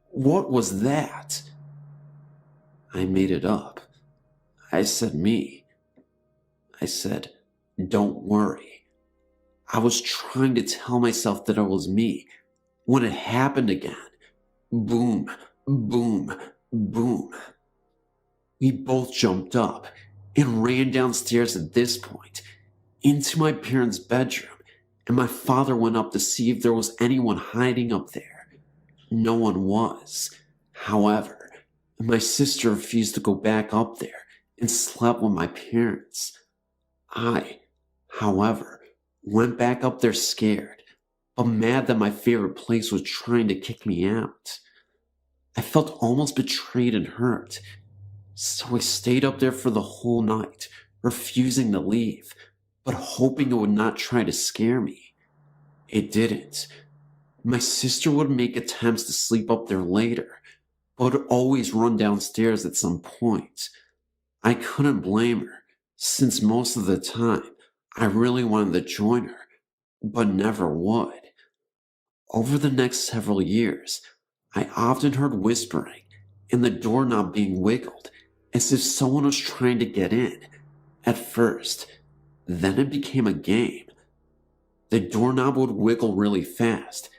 "What was that?" I made it up. I said, "Me." I said, "Don't worry." I was trying to tell myself that it was me when it happened again. Boom, boom, boom. We both jumped up and ran downstairs at this point into my parents' bedroom, and my father went up to see if there was anyone hiding up there. No one was. However, my sister refused to go back up there and slept with my parents. I, however, went back up there scared, but mad that my favorite place was trying to kick me out. I felt almost betrayed and hurt, so I stayed up there for the whole night, refusing to leave, but hoping it would not try to scare me. It didn't. My sister would make attempts to sleep up there later, but would always run downstairs at some point. I couldn't blame her, since most of the time I really wanted to join her, but never would. Over the next several years, I often heard whispering and the doorknob being wiggled as if someone was trying to get in. At first, then it became a game. The doorknob would wiggle really fast,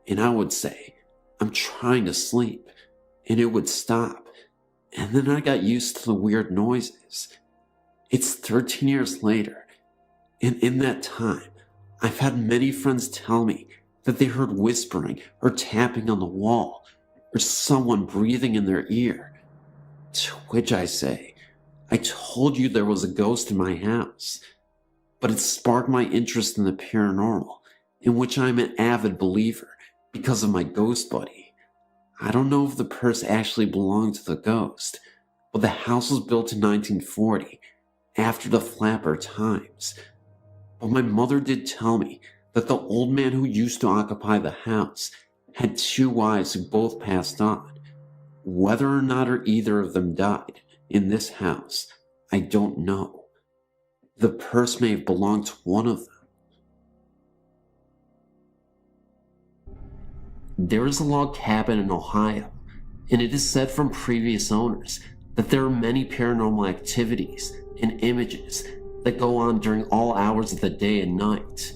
and I would say, "I'm trying to sleep," and it would stop, and then I got used to the weird noises. It's 13 years later, and in that time, I've had many friends tell me that they heard whispering or tapping on the wall, or someone breathing in their ear. To which I say, "I told you there was a ghost in my house." But it sparked my interest in the paranormal, in which I'm an avid believer because of my ghost buddy. I don't know if the purse actually belonged to the ghost, but the house was built in 1940, after the Flapper times. But my mother did tell me that the old man who used to occupy the house had 2 wives who both passed on. Whether or not either of them died in this house, I don't know. The purse may have belonged to one of them. There is a log cabin in Ohio, and it is said from previous owners that there are many paranormal activities and images that go on during all hours of the day and night.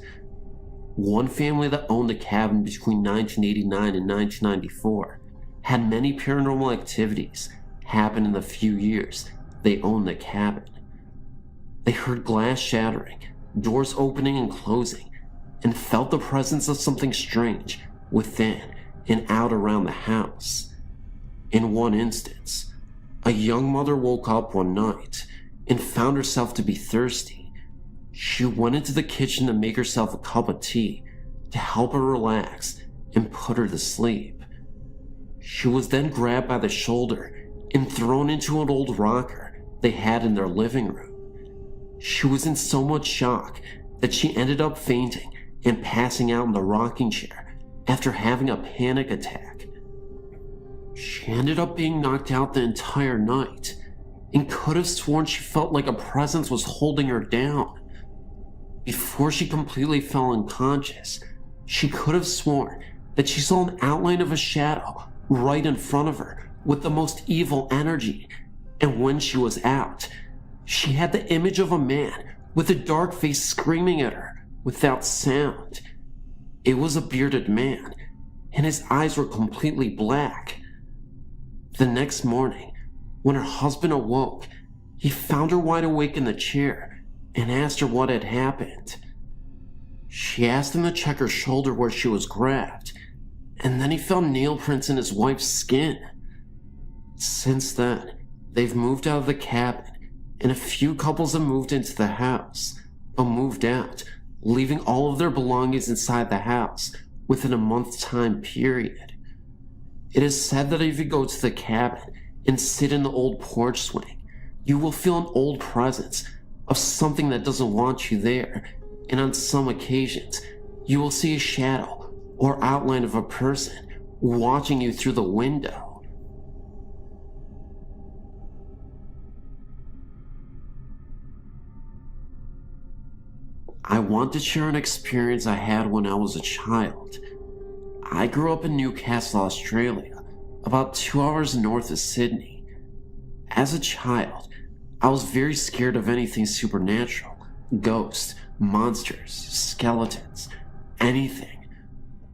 One family that owned the cabin between 1989 and 1994 had many paranormal activities happen in the few years they owned the cabin. They heard glass shattering, doors opening and closing, and felt the presence of something strange within and out around the house. In one instance, a young mother woke up one night and found herself to be thirsty. She went into the kitchen to make herself a cup of tea to help her relax and put her to sleep. She was then grabbed by the shoulder and thrown into an old rocker they had in their living room. She was in so much shock that she ended up fainting and passing out in the rocking chair after having a panic attack. She ended up being knocked out the entire night and could have sworn she felt like a presence was holding her down. Before she completely fell unconscious, she could have sworn that she saw an outline of a shadow right in front of her with the most evil energy, and when she was out, she had the image of a man with a dark face screaming at her without sound. It was a bearded man, and his eyes were completely black. The next morning, when her husband awoke, he found her wide awake in the chair and asked her what had happened. She asked him to check her shoulder where she was grabbed, and then he found nail prints in his wife's skin. Since then, they've moved out of the cabin, and a few couples have moved into the house, but moved out, leaving all of their belongings inside the house, within a month time period. It is said that if you go to the cabin and sit in the old porch swing, you will feel an old presence of something that doesn't want you there, and on some occasions, you will see a shadow or outline of a person watching you through the window. I want to share an experience I had when I was a child. I grew up in Newcastle, Australia, about 2 hours north of Sydney. As a child, I was very scared of anything supernatural, ghosts, monsters, skeletons, anything.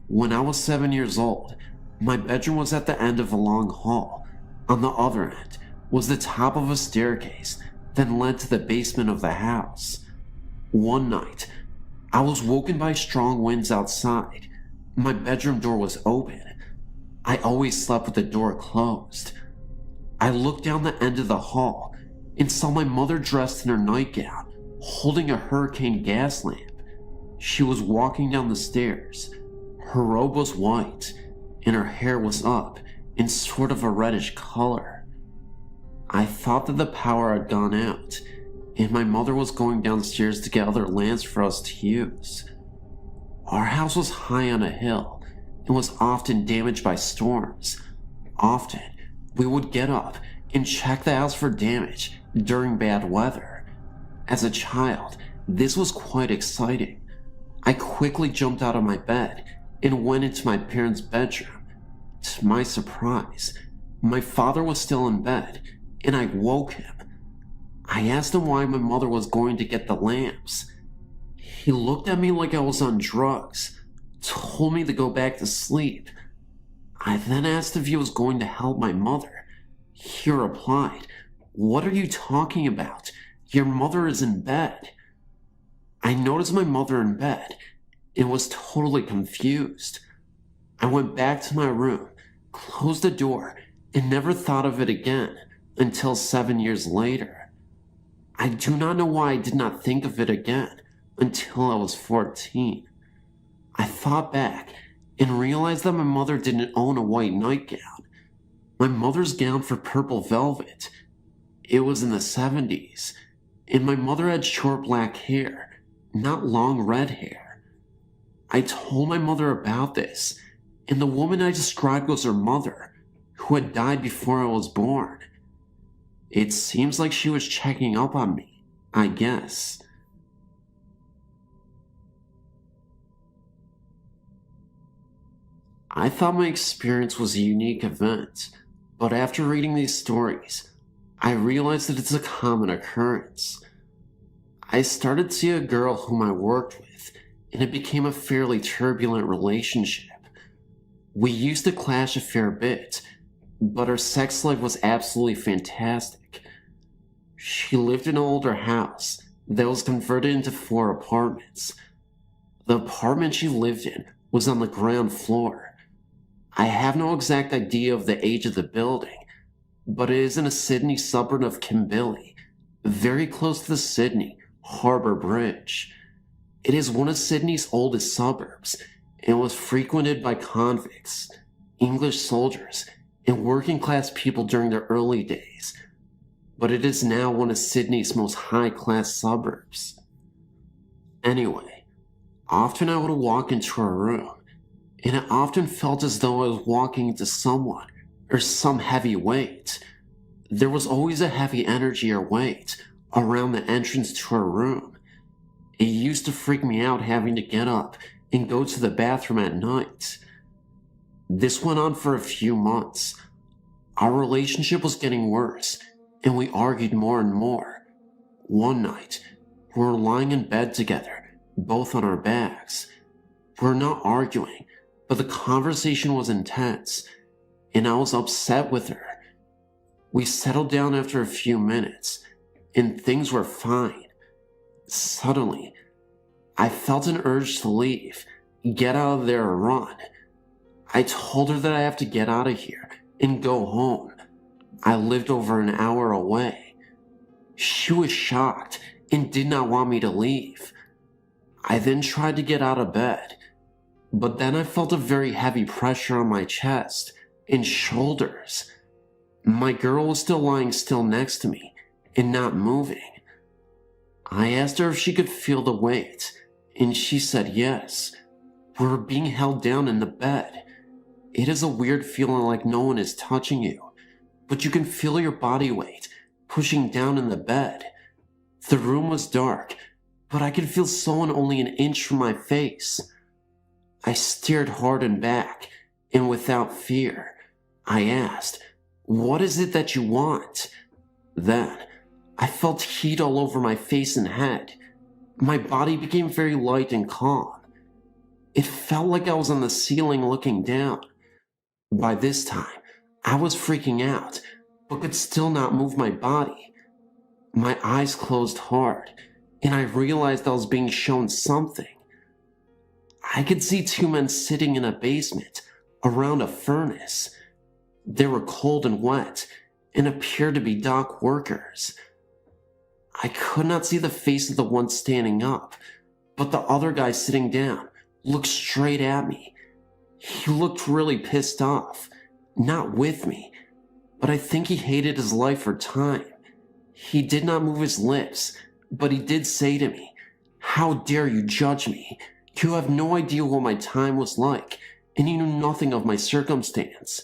When I was 7 years old, my bedroom was at the end of a long hall. On the other end was the top of a staircase that led to the basement of the house. One night, I was woken by strong winds outside. My bedroom door was open. I always slept with the door closed. I looked down the end of the hall and saw my mother dressed in her nightgown, holding a hurricane gas lamp. She was walking down the stairs. Her robe was white, and her hair was up in sort of a reddish color. I thought that the power had gone out, and my mother was going downstairs to get other lamps for us to use. Our house was high on a hill and was often damaged by storms. Often, we would get up and check the house for damage during bad weather. As a child, this was quite exciting. I quickly jumped out of my bed and went into my parents' bedroom. To my surprise, my father was still in bed, and I woke him. I asked him why my mother was going to get the lamps. He looked at me like I was on drugs, told me to go back to sleep. I then asked if he was going to help my mother. He replied, "What are you talking about? Your mother is in bed." I noticed my mother in bed and was totally confused. I went back to my room, closed the door, and never thought of it again until 7 years later. I do not know why I did not think of it again until I was 14. I thought back and realized that my mother didn't own a white nightgown. My mother's gown for purple velvet. It was in the 70s, and my mother had short black hair, not long red hair. I told my mother about this, and the woman I described was her mother, who had died before I was born. It seems like she was checking up on me, I guess. I thought my experience was a unique event, but after reading these stories, I realized that it's a common occurrence. I started to see a girl whom I worked with, and it became a fairly turbulent relationship. We used to clash a fair bit, but our sex life was absolutely fantastic. She lived in an older house that was converted into 4 apartments. The apartment she lived in was on the ground floor. I have no exact idea of the age of the building, but it is in a Sydney suburb of Kimberley, very close to the Sydney Harbour Bridge. It is one of Sydney's oldest suburbs and was frequented by convicts, English soldiers, and working class people during the early days, but it is now one of Sydney's most high-class suburbs. Anyway, often I would walk into her room, and it often felt as though I was walking into someone or some heavy weight. There was always a heavy energy or weight around the entrance to her room. It used to freak me out having to get up and go to the bathroom at night. This went on for a few months. Our relationship was getting worse, and we argued more and more. One night, we were lying in bed together, both on our backs. We were not arguing, but the conversation was intense, and I was upset with her. We settled down after a few minutes, and things were fine. Suddenly, I felt an urge to leave, get out of there and run. I told her that I have to get out of here and go home. I lived over an hour away. She was shocked and did not want me to leave. I then tried to get out of bed. But then I felt a very heavy pressure on my chest and shoulders. My girl was still lying still next to me and not moving. I asked her if she could feel the weight, and she said yes. We were being held down in the bed. It is a weird feeling like no one is touching you, but you can feel your body weight pushing down in the bed. The room was dark, but I could feel someone only an inch from my face. I stared hard and back, and without fear, I asked, "What is it that you want?" Then, I felt heat all over my face and head. My body became very light and calm. It felt like I was on the ceiling looking down. By this time, I was freaking out, but could still not move my body. My eyes closed hard, and I realized I was being shown something. I could see two men sitting in a basement around a furnace. They were cold and wet and appeared to be dock workers. I could not see the face of the one standing up, but the other guy sitting down looked straight at me. He looked really pissed off, not with me, but I think he hated his life or time. He did not move his lips, but he did say to me, "How dare you judge me? You have no idea what my time was like, and you knew nothing of my circumstance."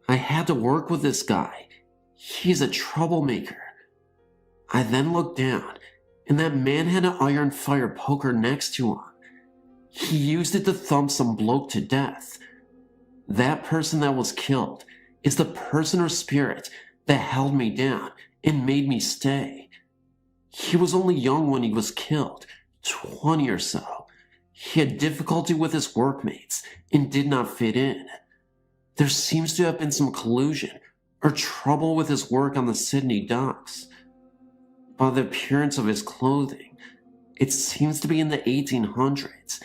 I had to work with this guy. He's a troublemaker. I then looked down, and that man had an iron fire poker next to him. He used it to thump some bloke to death. That person that was killed is the person or spirit that held me down and made me stay. He was only young when he was killed, 20 or so. He had difficulty with his workmates and did not fit in. There seems to have been some collusion or trouble with his work on the Sydney docks. By the appearance of his clothing, it seems to be in the 1800s.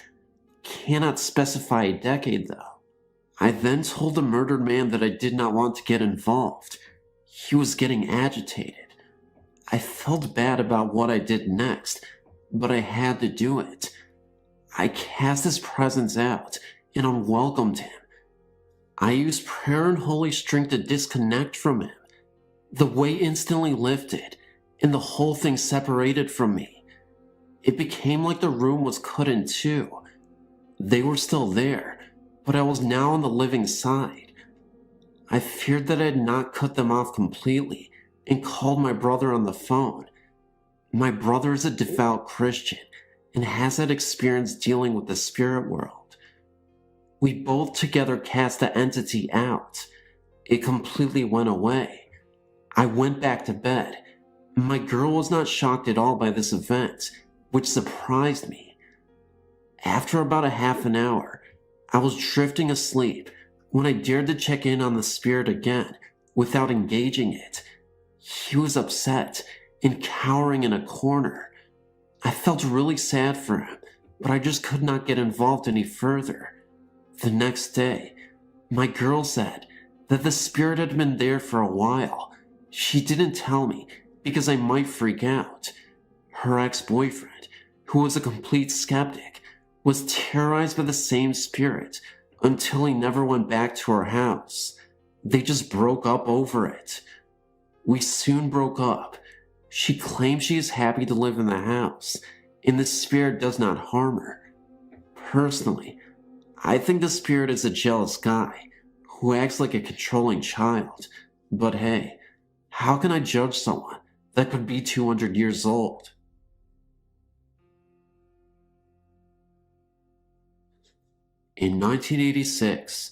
Cannot specify a decade though. I then told the murdered man that I did not want to get involved. He was getting agitated. I felt bad about what I did next, but I had to do it. I cast his presence out and unwelcomed him. I used prayer and holy strength to disconnect from him. The weight instantly lifted, and the whole thing separated from me. It became like the room was cut in two. They were still there, but I was now on the living side. I feared that I had not cut them off completely and called my brother on the phone. My brother is a devout Christian and has had experience dealing with the spirit world. We both together cast the entity out. It completely went away. I went back to bed. My girl was not shocked at all by this event, which surprised me. After about a half an hour, I was drifting asleep when I dared to check in on the spirit again without engaging it. He was upset and cowering in a corner. I felt really sad for him, but I just could not get involved any further. The next day, my girl said that the spirit had been there for a while. She didn't tell me because I might freak out. Her ex-boyfriend, who was a complete skeptic, was terrorized by the same spirit until he never went back to her house. They just broke up over it. We soon broke up. She claims she is happy to live in the house, and the spirit does not harm her. Personally, I think the spirit is a jealous guy who acts like a controlling child. But hey, how can I judge someone that could be 200 years old? In 1986,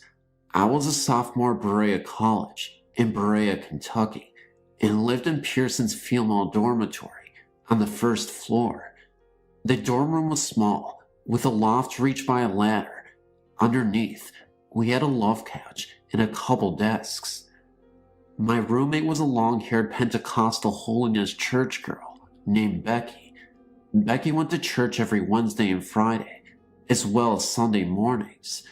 I was a sophomore at Berea College in Berea, Kentucky, and lived in Pearson's female dormitory on the first floor. The dorm room was small, with a loft reached by a ladder. Underneath, we had a love couch and a couple desks. My roommate was a long-haired Pentecostal holiness church girl named Becky. Becky went to church every Wednesday and Friday, as well as Sunday mornings.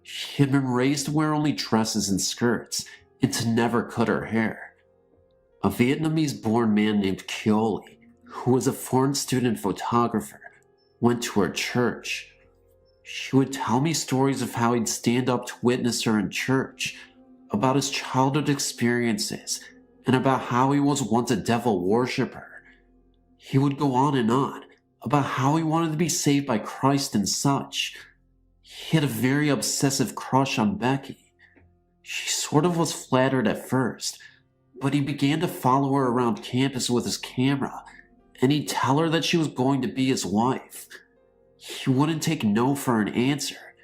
She had been raised to wear only dresses and skirts and to never cut her hair. A Vietnamese-born man named Keoli, who was a foreign student photographer, went to her church. She would tell me stories of how he'd stand up to witness her in church, about his childhood experiences, and about how he was once a devil worshiper. He would go on and on about how he wanted to be saved by Christ and such. He had a very obsessive crush on Becky. She sort of was flattered at first, but he began to follow her around campus with his camera, and he'd tell her that she was going to be his wife. He wouldn't take no for an answer.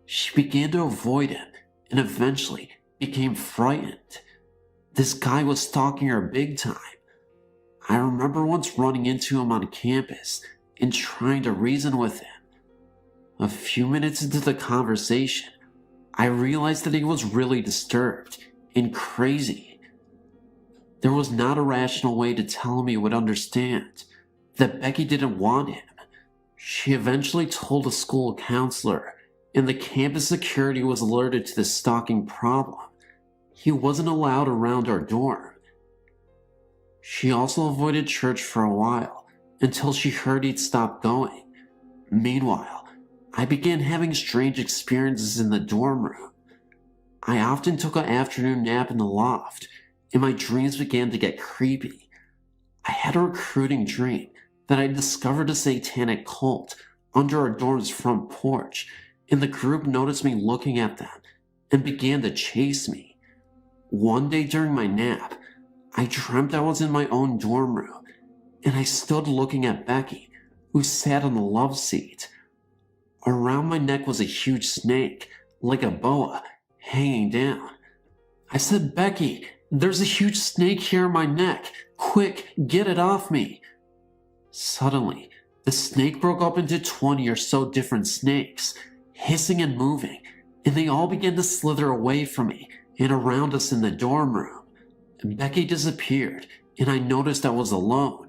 She began to avoid him, and eventually became frightened. This guy was stalking her big time. I remember once running into him on campus and trying to reason with him. A few minutes into the conversation, I realized that he was really disturbed and crazy. There was not a rational way to tell him he would understand that Becky didn't want him. She eventually told a school counselor, and the campus security was alerted to the stalking problem. He wasn't allowed around our dorm. She also avoided church for a while, until she heard he'd stopped going. Meanwhile, I began having strange experiences in the dorm room. I often took an afternoon nap in the loft, and my dreams began to get creepy. I had a recruiting dream that I discovered a satanic cult under our dorm's front porch, and the group noticed me looking at them and began to chase me. One day during my nap, I dreamt I was in my own dorm room, and I stood looking at Becky, who sat on the love seat. Around my neck was a huge snake, like a boa, hanging down. I said, "Becky, there's a huge snake here in my neck. Quick, get it off me." Suddenly, the snake broke up into 20 or so different snakes, hissing and moving, and they all began to slither away from me and around us in the dorm room. Becky disappeared, and I noticed I was alone.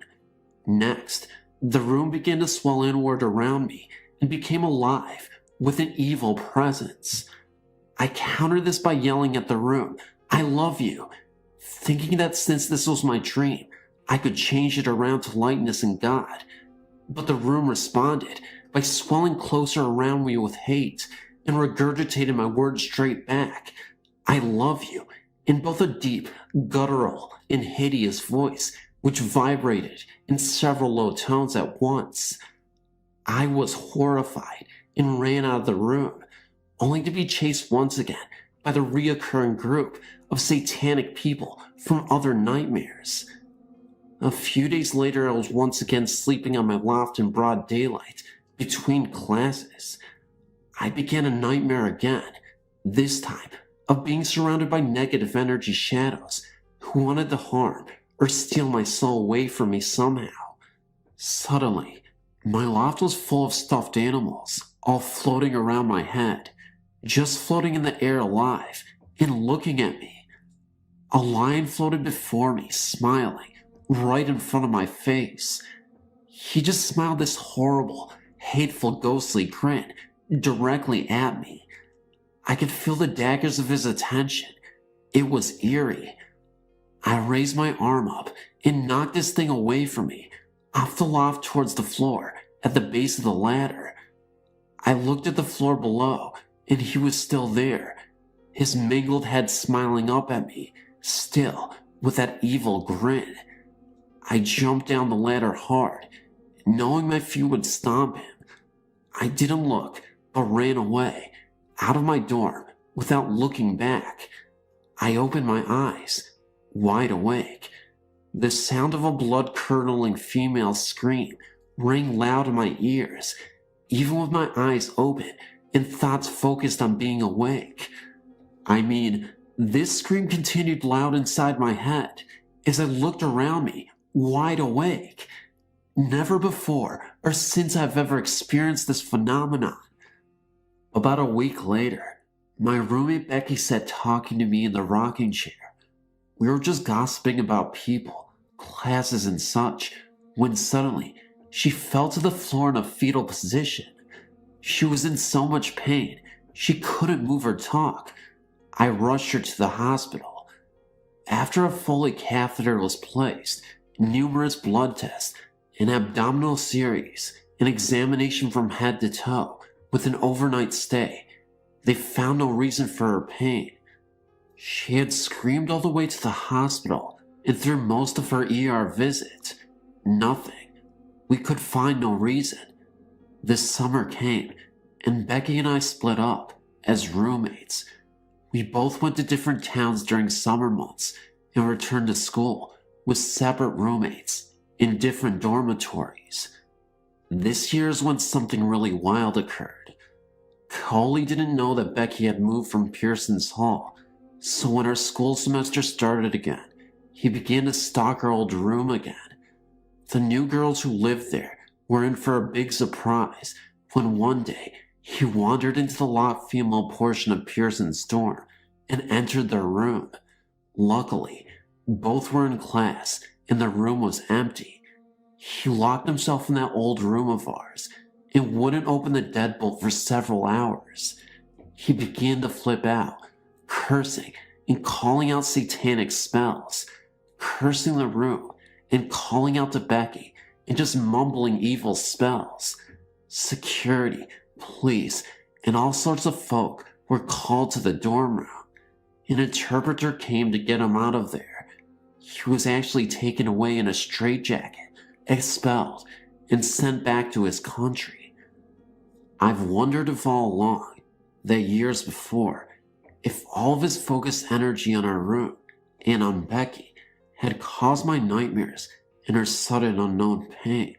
Next, the room began to swell inward around me and became alive with an evil presence. I countered this by yelling at the room, "I love you," thinking that since this was my dream, I could change it around to lightness and God. But the room responded by swelling closer around me with hate and regurgitated my words straight back. "I love you," in both a deep, guttural, and hideous voice, which vibrated in several low tones at once. I was horrified and ran out of the room, only to be chased once again by the reoccurring group of satanic people from other nightmares. A few days later, I was once again sleeping on my loft in broad daylight between classes. I began a nightmare again, this time of being surrounded by negative energy shadows who wanted to harm or steal my soul away from me somehow. Suddenly, my loft was full of stuffed animals, all floating around my head, just floating in the air alive and looking at me. A lion floated before me, smiling, right in front of my face. He just smiled this horrible, hateful, ghostly grin directly at me. I could feel the daggers of his attention. It was eerie. I raised my arm up and knocked this thing away from me, off the loft towards the floor at the base of the ladder. I looked at the floor below, and he was still there, his mangled head smiling up at me, still with that evil grin. I jumped down the ladder hard, knowing my feet would stomp him. I didn't look, but ran away, out of my dorm, without looking back. I opened my eyes, wide awake. The sound of a blood-curdling female scream rang loud in my ears, even with my eyes open and thoughts focused on being awake. I mean, this scream continued loud inside my head as I looked around me, wide awake. Never before or since I've ever experienced this phenomenon. About a week later, my roommate Becky sat talking to me in the rocking chair. We were just gossiping about people, classes, and such, when suddenly she fell to the floor in a fetal position. She was in so much pain, she couldn't move or talk. I rushed her to the hospital. After a Foley catheter was placed, numerous blood tests, an abdominal series, an examination from head to toe, with an overnight stay. They found no reason for her pain. She had screamed all the way to the hospital and through most of her ER visit. Nothing. We could find no reason. This summer came, and Becky and I split up as roommates. We both went to different towns during summer months and returned to school with separate roommates in different dormitories. This year is when something really wild occurred. Coley didn't know that Becky had moved from Pearson's Hall, so when our school semester started again, he began to stalk our old room again. The new girls who lived there were in for a big surprise when one day he wandered into the locked female portion of Pearson's dorm and entered their room. Luckily, both were in class and the room was empty. He locked himself in that old room of ours and wouldn't open the deadbolt for several hours. He began to flip out, cursing and calling out satanic spells, cursing the room and calling out to Becky and just mumbling evil spells. Security, police, and all sorts of folk were called to the dorm room. An interpreter came to get him out of there. He was actually taken away in a straitjacket, expelled, and sent back to his country. I've wondered if all along, that years before, if all of his focused energy on our room and on Becky had caused my nightmares and her sudden unknown pain.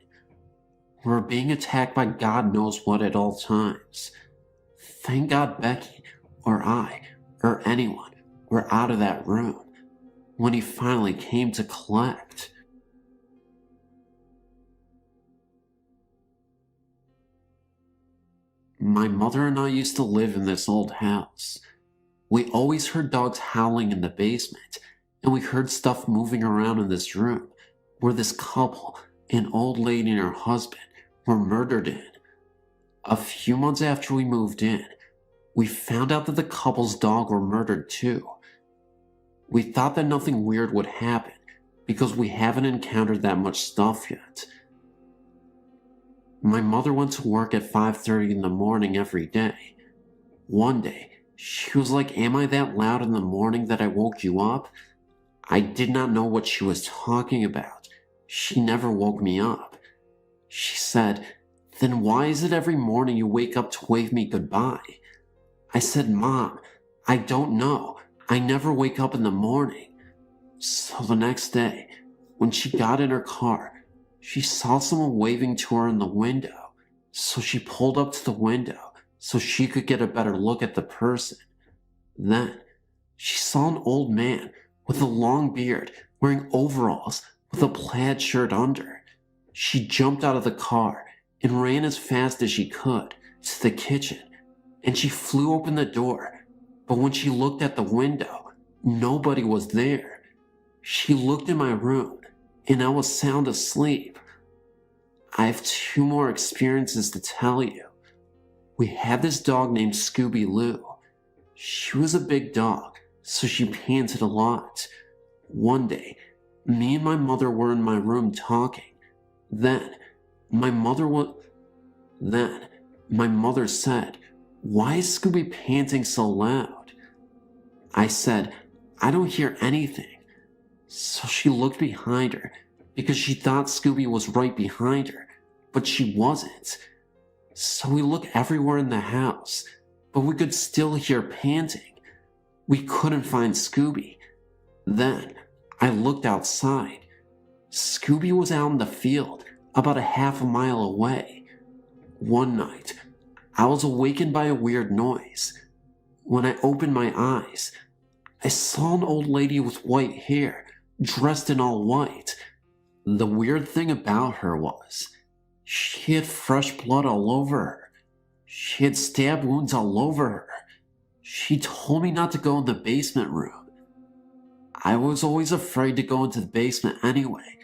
We're being attacked by God knows what at all times. Thank God Becky, or I, or anyone were out of that room when he finally came to collect. My mother and I used to live in this old house. We always heard dogs howling in the basement, and we heard stuff moving around in this room where this couple, an old lady and her husband, were murdered in. A few months after we moved in, we found out that the couple's dog were murdered too. We thought that nothing weird would happen because we haven't encountered that much stuff yet. My mother went to work at 5:30 in the morning every day. One day, she was like, "Am I that loud in the morning that I woke you up?" I did not know what she was talking about. She never woke me up. She said, "Then why is it every morning you wake up to wave me goodbye?" I said, "Mom, I don't know. I never wake up in the morning." So the next day, when she got in her car, she saw someone waving to her in the window. So she pulled up to the window so she could get a better look at the person. Then she saw an old man with a long beard wearing overalls with a plaid shirt under. She jumped out of the car and ran as fast as she could to the kitchen, and she flew open the door. But when she looked at the window, nobody was there. She looked in my room, and I was sound asleep. I have 2 more experiences to tell you. We had this dog named Scooby-Loo. She was a big dog, so she panted a lot. One day, me and my mother were in my room talking. Then, my mother said, "Why is Scooby panting so loud?" I said, "I don't hear anything." So she looked behind her because she thought Scooby was right behind her, but she wasn't. So we looked everywhere in the house, but we could still hear panting. We couldn't find Scooby. Then I looked outside. Scooby was out in the field about a half a mile away. One night, I was awakened by a weird noise. When I opened my eyes, I saw an old lady with white hair, dressed in all white. The weird thing about her was, she had fresh blood all over her. She had stab wounds all over her. She told me not to go in the basement room. I was always afraid to go into the basement anyway,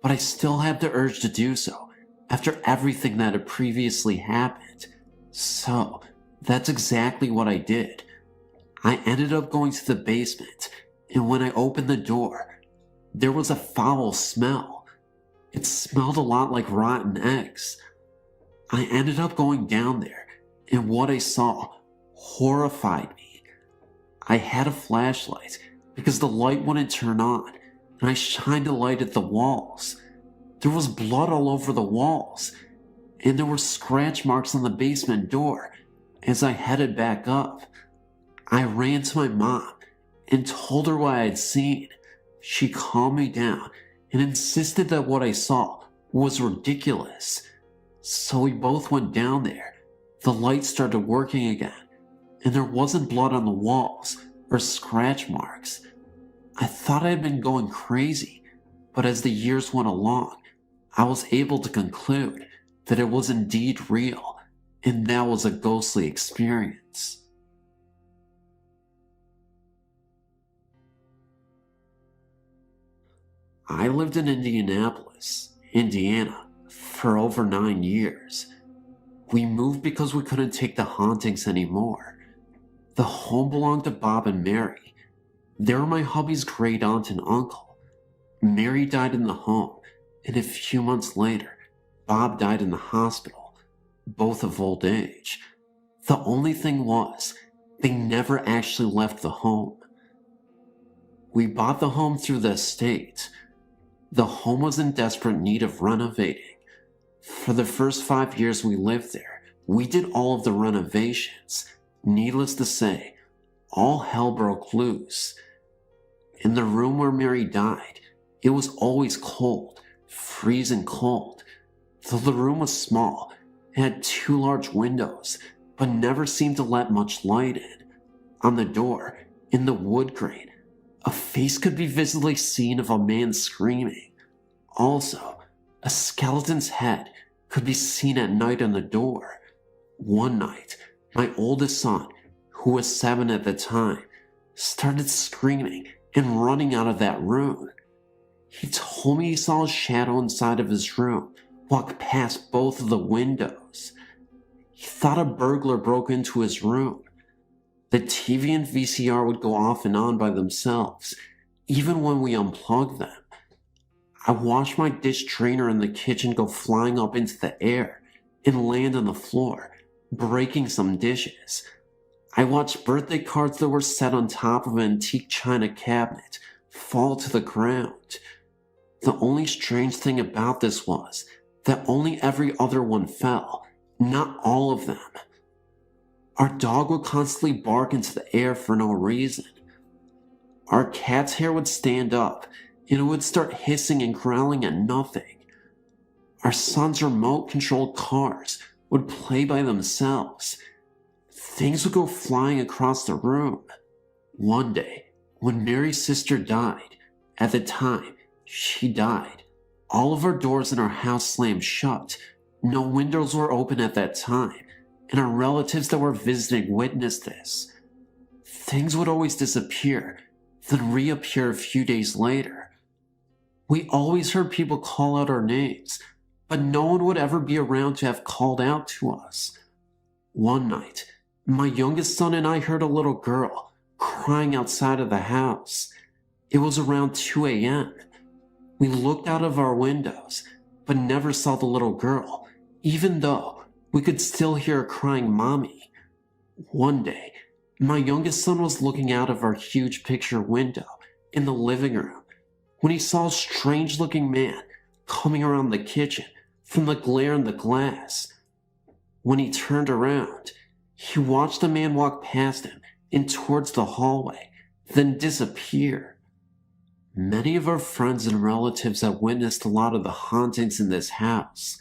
but I still had the urge to do so after everything that had previously happened. So, that's exactly what I did. I ended up going to the basement, and when I opened the door, there was a foul smell. It smelled a lot like rotten eggs. I ended up going down there and what I saw horrified me. I had a flashlight because the light wouldn't turn on, and I shined a light at the walls. There was blood all over the walls, and there were scratch marks on the basement door. As I headed back up, I ran to my mom and told her what I had seen. She calmed me down and insisted that what I saw was ridiculous. So we both went down there. The light started working again, and there wasn't blood on the walls or scratch marks. I thought I had been going crazy, but as the years went along, I was able to conclude that it was indeed real, and that was a ghostly experience. I lived in Indianapolis, Indiana, for over 9 years. We moved because we couldn't take the hauntings anymore. The home belonged to Bob and Mary. They were my hubby's great aunt and uncle. Mary died in the home, and a few months later, Bob died in the hospital, both of old age. The only thing was, they never actually left the home. We bought the home through the estate. The home was in desperate need of renovating. For the first 5 years we lived there, we did all of the renovations. Needless to say, all hell broke loose. In the room where Mary died, it was always cold, freezing cold. Though the room was small, it had 2 large windows, but never seemed to let much light in. On the door, in the wood grain, a face could be visibly seen of a man screaming. Also, a skeleton's head could be seen at night on the door. One night, my oldest son, who was 7 at the time, started screaming and running out of that room. He told me he saw a shadow inside of his room walk past both of the windows. He thought a burglar broke into his room. The TV and VCR would go off and on by themselves, even when we unplugged them. I watched my dish drainer in the kitchen go flying up into the air and land on the floor, breaking some dishes. I watched birthday cards that were set on top of an antique china cabinet fall to the ground. The only strange thing about this was that only every other one fell, not all of them. Our dog would constantly bark into the air for no reason. Our cat's hair would stand up, and it would start hissing and growling at nothing. Our son's remote-controlled cars would play by themselves. Things would go flying across the room. One day, when Mary's sister died, at the time she died, all of our doors in our house slammed shut. No windows were open at that time, and our relatives that were visiting witnessed this. Things would always disappear, then reappear a few days later. We always heard people call out our names, but no one would ever be around to have called out to us. One night, my youngest son and I heard a little girl crying outside of the house. It was around 2 a.m. We looked out of our windows, but never saw the little girl, even though we could still hear her crying, "Mommy." One day, my youngest son was looking out of our huge picture window in the living room when he saw a strange-looking man coming around the kitchen from the glare in the glass. When he turned around, he watched the man walk past him and towards the hallway, then disappear. Many of our friends and relatives have witnessed a lot of the hauntings in this house.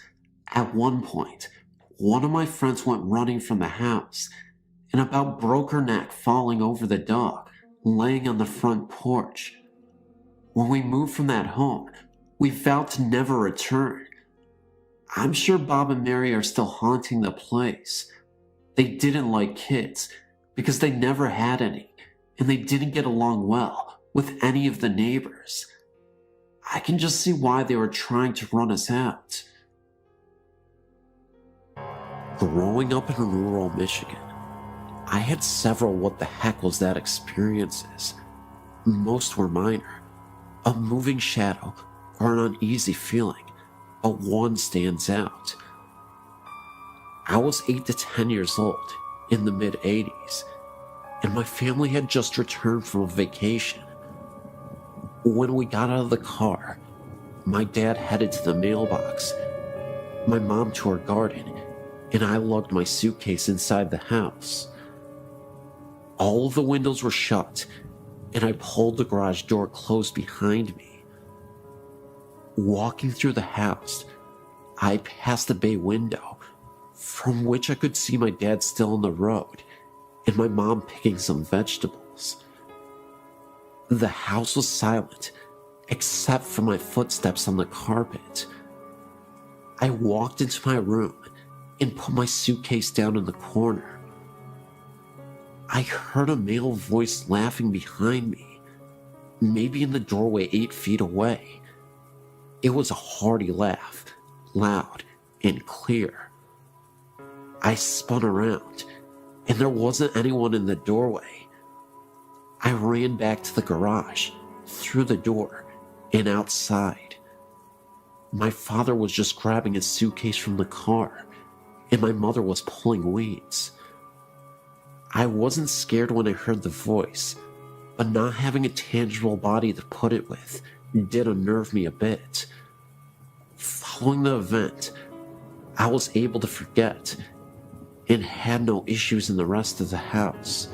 At one point, one of my friends went running from the house and about broke her neck falling over the dog laying on the front porch. When we moved from that home, we vowed to never return. I'm sure Bob and Mary are still haunting the place. They didn't like kids because they never had any, and they didn't get along well with any of the neighbors. I can just see why they were trying to run us out. Growing up in rural Michigan, I had several what the heck was that experiences. Most were minor, a moving shadow or an uneasy feeling, but one stands out. I was 8 to 10 years old in the mid-80s, and my family had just returned from a vacation. When we got out of the car, my dad headed to the mailbox, my mom to her garden, and I lugged my suitcase inside the house. All of the windows were shut, and I pulled the garage door closed behind me. Walking through the house, I passed the bay window, from which I could see my dad still on the road, and my mom picking some vegetables. The house was silent, except for my footsteps on the carpet. I walked into my room and put my suitcase down in the corner. I heard a male voice laughing behind me, maybe in the doorway 8 feet away. It was a hearty laugh, loud and clear. I spun around, and there wasn't anyone in the doorway. I ran back to the garage, through the door, and outside. My father was just grabbing his suitcase from the car, and my mother was pulling weeds. I wasn't scared when I heard the voice, but not having a tangible body to put it with did unnerve me a bit. Following the event, I was able to forget and had no issues in the rest of the house.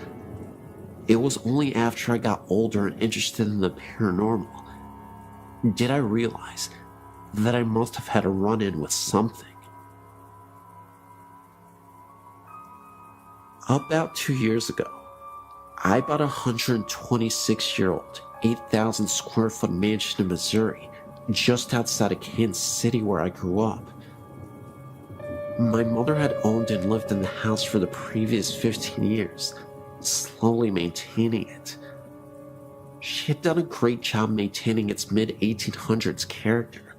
It was only after I got older and interested in the paranormal did I realize that I must have had a run-in with something. About 2 years ago, I bought a 126-year-old, 8,000 square foot mansion in Missouri, just outside of Kansas City where I grew up. My mother had owned and lived in the house for the previous 15 years, slowly maintaining it. She had done a great job maintaining its mid-1800s character,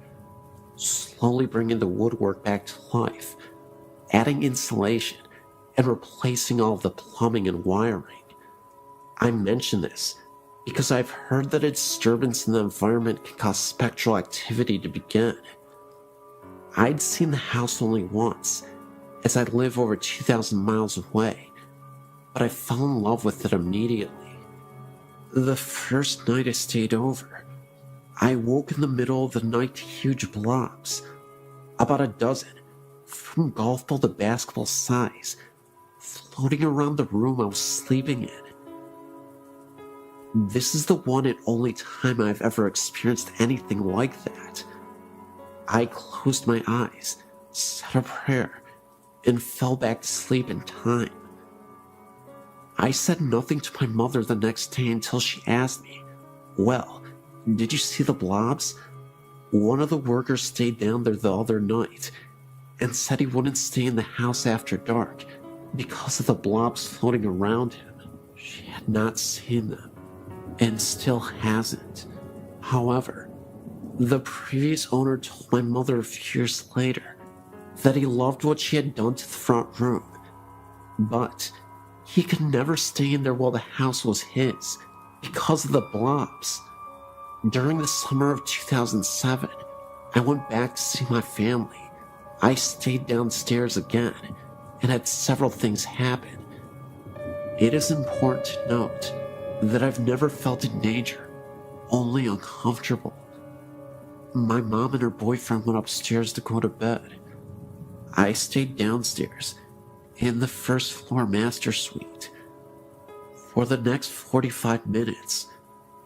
slowly bringing the woodwork back to life, adding insulation, and replacing all of the plumbing and wiring. I mention this because I've heard that a disturbance in the environment can cause spectral activity to begin. I'd seen the house only once, as I live over 2,000 miles away, but I fell in love with it immediately. The first night I stayed over, I woke in the middle of the night to huge blobs, about a dozen, from golf ball to basketball size, floating around the room I was sleeping in. This is the one and only time I've ever experienced anything like that. I closed my eyes, said a prayer, and fell back to sleep in time. I said nothing to my mother the next day until she asked me, "Well, did you see the blobs?" One of the workers stayed down there the other night and said he wouldn't stay in the house after dark because of the blobs floating around him. She had not seen them, and still hasn't. However, the previous owner told my mother a few years later that he loved what she had done to the front room, but he could never stay in there while the house was his because of the blobs. During the summer of 2007, I went back to see my family. I stayed downstairs again and had several things happen. It is important to note that I've never felt in danger, only uncomfortable. My mom and her boyfriend went upstairs to go to bed. I stayed downstairs in the first floor master suite. For the next 45 minutes,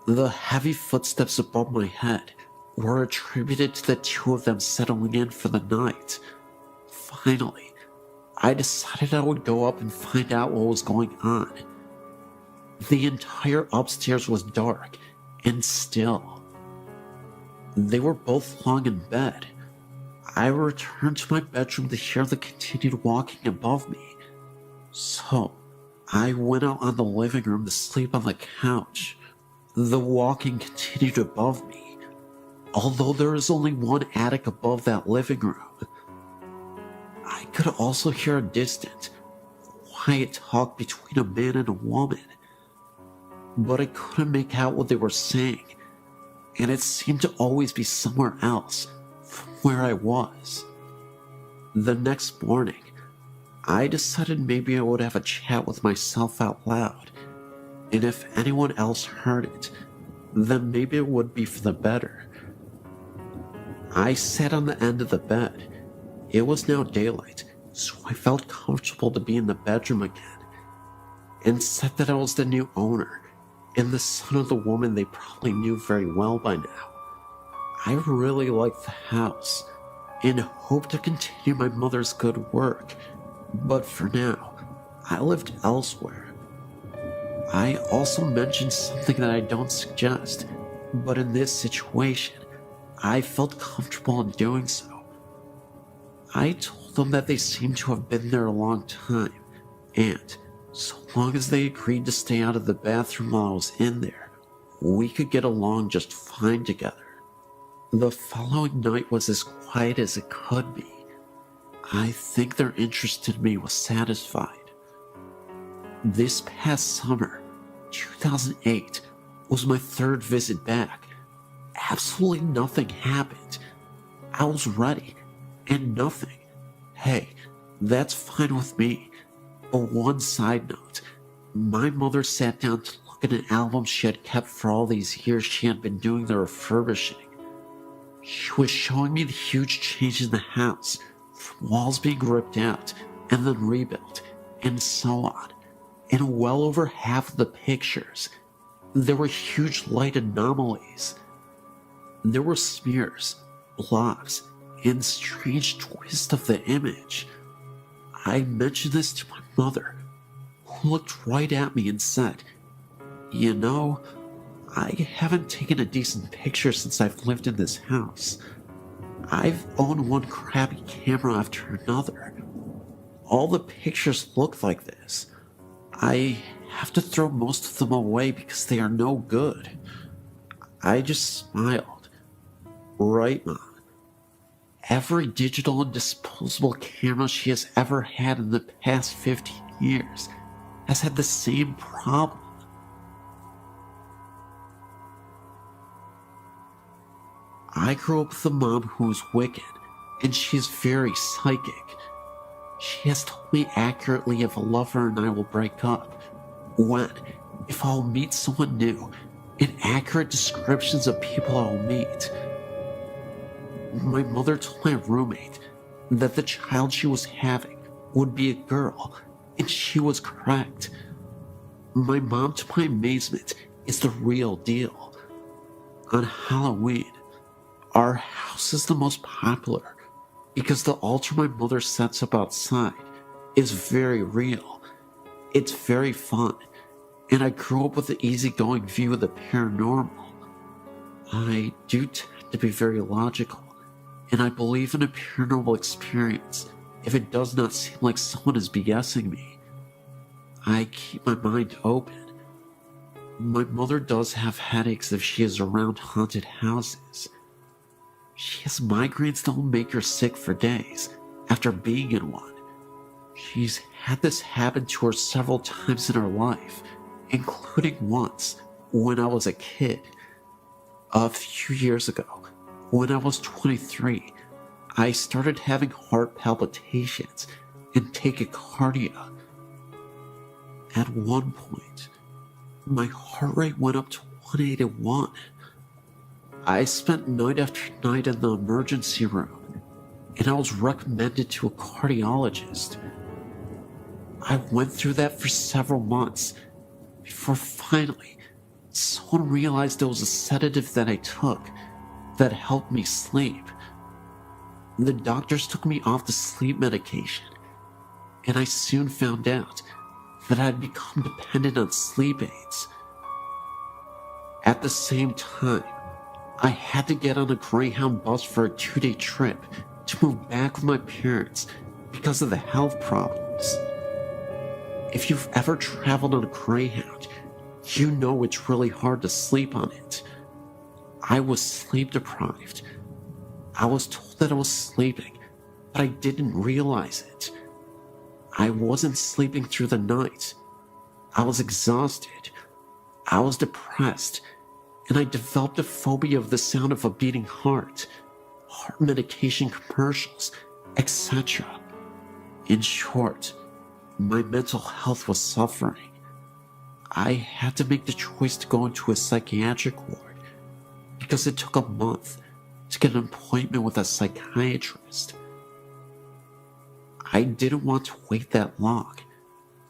the heavy footsteps above my head were attributed to the two of them settling in for the night. Finally, I decided I would go up and find out what was going on. The entire upstairs was dark and still. They were both lying in bed. I returned to my bedroom to hear the continued walking above me. So, I went out on the living room to sleep on the couch. The walking continued above me, although there is only one attic above that living room. I could also hear a distant, quiet talk between a man and a woman, but I couldn't make out what they were saying, and it seemed to always be somewhere else from where I was. The next morning, I decided maybe I would have a chat with myself out loud, and if anyone else heard it, then maybe it would be for the better. I sat on the end of the bed. It was now daylight, so I felt comfortable to be in the bedroom again, and said that I was the new owner and the son of the woman they probably knew very well by now. I really liked the house and hoped to continue my mother's good work, but for now, I lived elsewhere. I also mentioned something that I don't suggest, but in this situation, I felt comfortable in doing so. I told them that they seemed to have been there a long time, and so long as they agreed to stay out of the bathroom while I was in there, we could get along just fine together. The following night was as quiet as it could be. I think their interest in me was satisfied. This past summer, 2008, was my third visit back. Absolutely nothing happened. I was ready, and nothing. Hey, that's fine with me. But one side note, my mother sat down to look at an album she had kept for all these years she had been doing the refurbishing. She was showing me the huge change in the house, from walls being ripped out and then rebuilt, and so on. In well over half of the pictures, there were huge light anomalies. There were smears, blobs, and strange twists of the image. I mentioned this to my mother, who looked right at me and said, "You know, I haven't taken a decent picture since I've lived in this house. I've owned one crappy camera after another. All the pictures look like this. I have to throw most of them away because they are no good." I just smiled. Right, Mom. Every digital and disposable camera she has ever had in the past 15 years has had the same problem. I grew up with a mom who is wicked, and she is very psychic. She has told me accurately if a lover and I will break up, when, if I'll meet someone new, and accurate descriptions of people I'll meet. My mother told my roommate that the child she was having would be a girl, and she was correct. My mom, to my amazement, is the real deal. On Halloween, our house is the most popular because the altar my mother sets up outside is very real. It's very fun, and I grew up with an easygoing view of the paranormal. I do tend to be very logical, and I believe in a paranormal experience if it does not seem like someone is BSing me. I keep my mind open. My mother does have headaches if she is around haunted houses. She has migraines that will make her sick for days after being in one. She's had this happen to her several times in her life, including once when I was a kid. A few years ago, when I was 23, I started having heart palpitations and tachycardia. At one point, my heart rate went up to 181. I spent night after night in the emergency room, and I was recommended to a cardiologist. I went through that for several months before finally someone realized there was a sedative that I took that helped me sleep. The doctors took me off the sleep medication, and I soon found out that I'd become dependent on sleep aids. At the same time, I had to get on a Greyhound bus for a 2-day trip to move back with my parents because of the health problems. If you've ever traveled on a Greyhound, you know it's really hard to sleep on it. I was sleep deprived. I was told that I was sleeping, but I didn't realize it. I wasn't sleeping through the night. I was exhausted. I was depressed, and I developed a phobia of the sound of a beating heart medication commercials, etc. In short, My mental health was suffering. I had to make the choice to go into a psychiatric ward because it took a month to get an appointment with a psychiatrist. I didn't want to wait that long.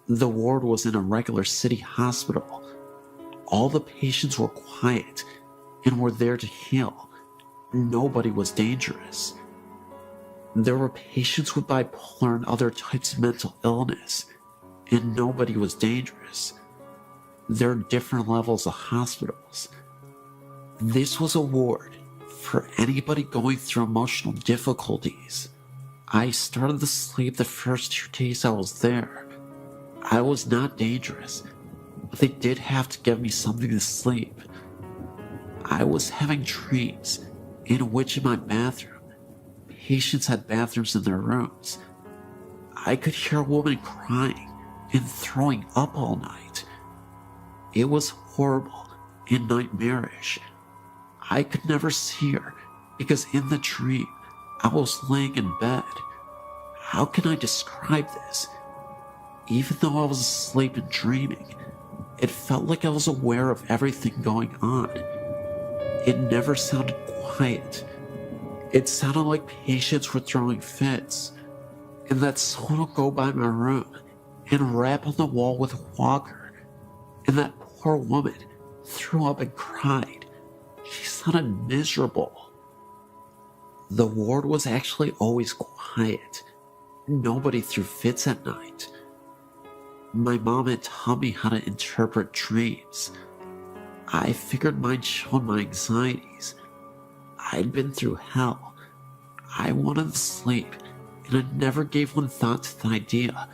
The ward was in a regular city hospital. All the patients were quiet and were there to heal. Nobody was dangerous. There were patients with bipolar and other types of mental illness, and nobody was dangerous. There are different levels of hospitals. This was a ward for anybody going through emotional difficulties. I started to sleep the first 2 days I was there. I was not dangerous, but they did have to give me something to sleep. I was having dreams in which in my bathroom, patients had bathrooms in their rooms. I could hear a woman crying and throwing up all night. It was horrible and nightmarish. I could never see her because in the dream, I was laying in bed. How can I describe this? Even though I was asleep and dreaming, it felt like I was aware of everything going on. It never sounded quiet. It sounded like patients were throwing fits, and that someone would go by my room and rap on the wall with a walker, and that poor woman threw up and cried. She sounded miserable. The ward was actually always quiet. Nobody threw fits at night. My mom had taught me how to interpret dreams. I figured mine showed my anxieties. I'd been through hell. I wanted to sleep, and I never gave one thought to the idea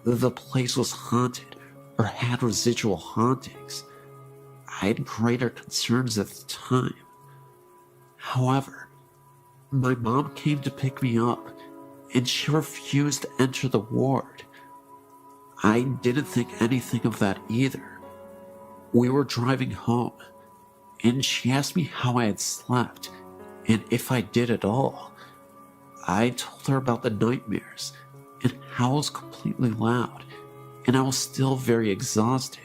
that the place was haunted or had residual hauntings. I had greater concerns at the time. However, my mom came to pick me up, and she refused to enter the ward. I didn't think anything of that either. We were driving home, and she asked me how I had slept, and if I did at all. I told her about the nightmares, and how I was completely loud, and I was still very exhausted.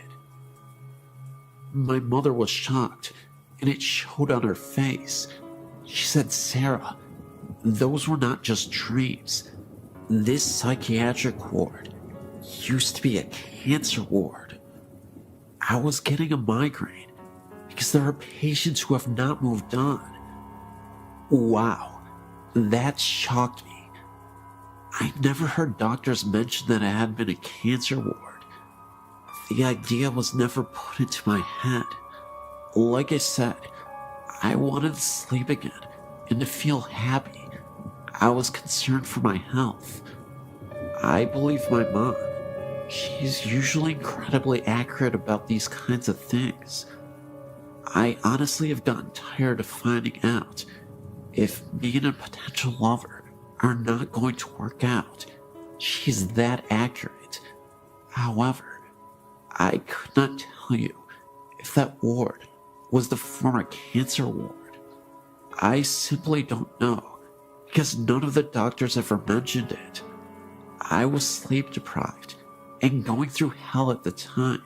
My mother was shocked, and it showed on her face. She said, "Sarah, those were not just dreams. This psychiatric ward used to be a cancer ward." I was getting a migraine because there are patients who have not moved on. Wow, that shocked me. I never heard doctors mention that I had been a cancer ward. The idea was never put into my head. Like I said, I wanted to sleep again and to feel happy. I was concerned for my health. I believe my mom. She's usually incredibly accurate about these kinds of things. I honestly have gotten tired of finding out if me and a potential lover are not going to work out. She's that accurate. However, I could not tell you if that ward was the former cancer ward. I simply don't know because none of the doctors ever mentioned it. I was sleep deprived and going through hell at the time.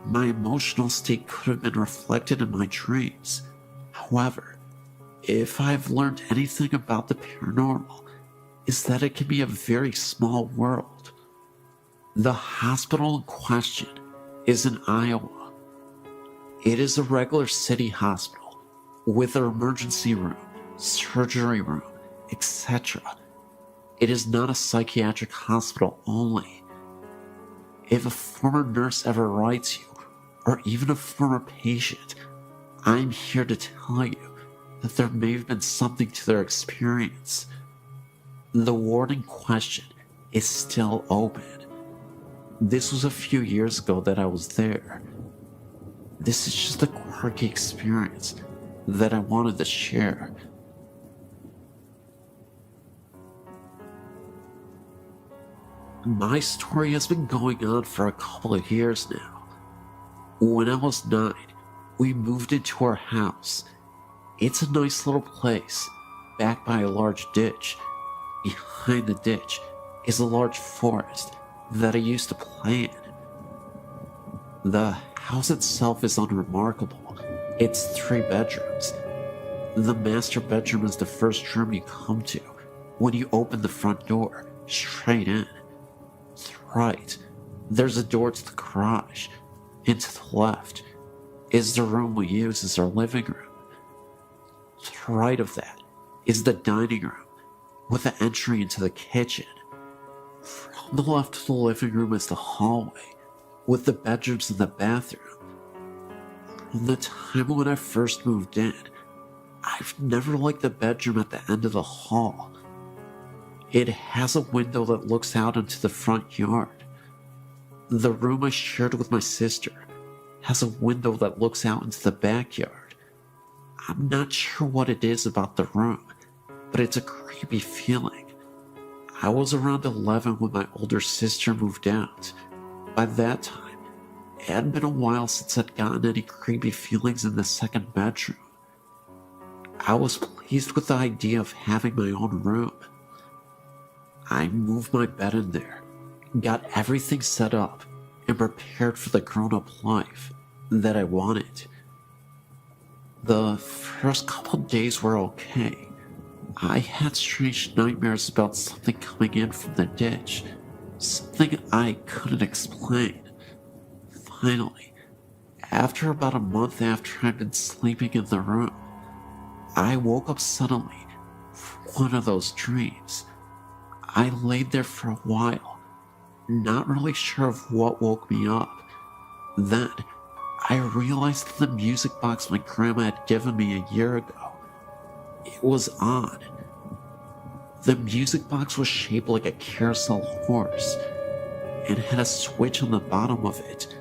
My emotional state could have been reflected in my dreams. However, if I've learned anything about the paranormal, is that it can be a very small world. The hospital in question is in Iowa. It is a regular city hospital with an emergency room, surgery room, etc. It is not a psychiatric hospital only. If a former nurse ever writes you, or even a former patient, I'm here to tell you that there may have been something to their experience. The ward in question is still open. This was a few years ago that I was there. This is just a quirky experience that I wanted to share. My story has been going on for a couple of years now. When I was 9, we moved into our house. It's a nice little place, backed by a large ditch. Behind the ditch is a large forest that I used to play in. The house itself is unremarkable. It's 3 bedrooms. The master bedroom is the first room you come to when you open the front door, straight in. To the right, there's a door to the garage, and to the left is the room we use as our living room. To the right of that is the dining room, with an entry into the kitchen. From the left of the living room is the hallway, with the bedrooms and the bathroom. From the time when I first moved in, I've never liked the bedroom at the end of the hall. It has a window that looks out into the front yard. The room I shared with my sister has a window that looks out into the backyard. I'm not sure what it is about the room, but it's a creepy feeling. I was around 11 when my older sister moved out. By that time, it had been a while since I'd gotten any creepy feelings in the second bedroom. I was pleased with the idea of having my own room. I moved my bed in there, got everything set up, and prepared for the grown-up life that I wanted. The first couple days were okay. I had strange nightmares about something coming in from the ditch, something I couldn't explain. Finally, after about a month after I'd been sleeping in the room, I woke up suddenly from one of those dreams. I laid there for a while, not really sure of what woke me up. Then, I realized that the music box my grandma had given me a year ago, it was on. The music box was shaped like a carousel horse and had a switch on the bottom of it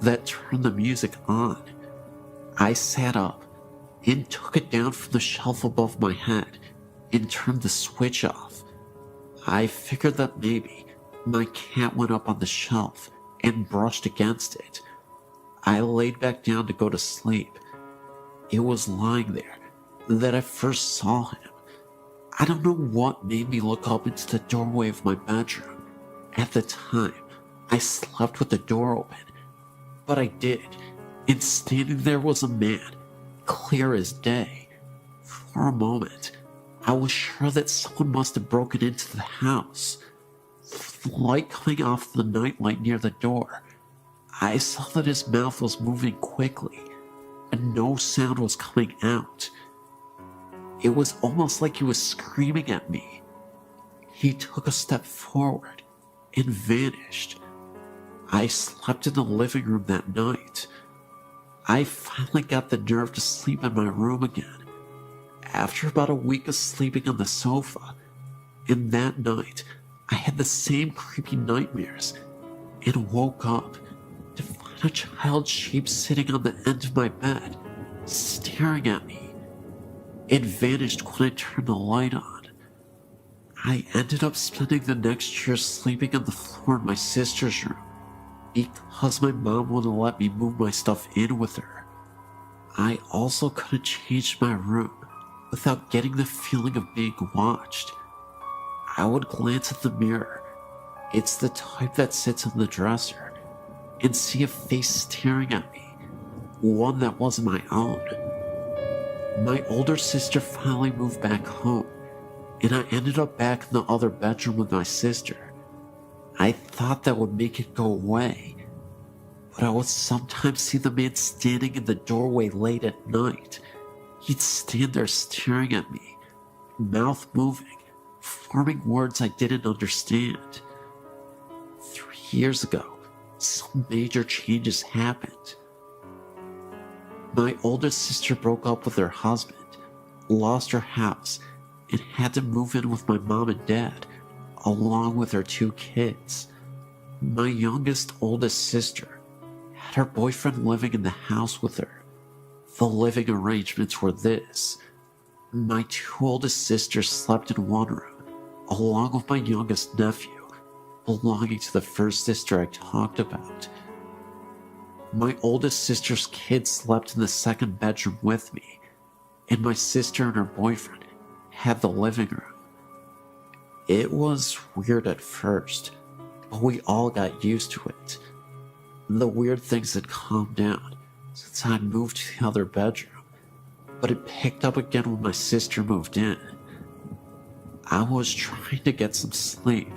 that turned the music on. I sat up and took it down from the shelf above my head and turned the switch off. I figured that maybe my cat went up on the shelf and brushed against it. I laid back down to go to sleep. It was lying there that I first saw him. I don't know what made me look up into the doorway of my bedroom. At the time, I slept with the door open, but I did, and standing there was a man, clear as day. For a moment, I was sure that someone must have broken into the house. With the light coming off the nightlight near the door, I saw that his mouth was moving quickly, and no sound was coming out. It was almost like he was screaming at me. He took a step forward and vanished. I slept in the living room that night. I finally got the nerve to sleep in my room again, after about a week of sleeping on the sofa. And that night, I had the same creepy nightmares and woke up to find a child's shape sitting on the end of my bed, staring at me. It vanished when I turned the light on. I ended up spending the next year sleeping on the floor in my sister's room because my mom wouldn't let me move my stuff in with her. I also couldn't change my room without getting the feeling of being watched. I would glance at the mirror, it's the type that sits on the dresser, and see a face staring at me, one that wasn't my own. My older sister finally moved back home, and I ended up back in the other bedroom with my sister. I thought that would make it go away, but I would sometimes see the man standing in the doorway late at night. He'd stand there staring at me, mouth moving, forming words I didn't understand. 3 years ago, some major changes happened. My oldest sister broke up with her husband, lost her house, and had to move in with my mom and dad, along with her 2 kids. My oldest sister had her boyfriend living in the house with her. The living arrangements were this: my 2 oldest sisters slept in one room, along with my youngest nephew, belonging to the first sister I talked about. My oldest sister's kids slept in the second bedroom with me, and my sister and her boyfriend had the living room. It was weird at first, but we all got used to it. The weird things had calmed down since I'd moved to the other bedroom, but it picked up again when my sister moved in. I was trying to get some sleep.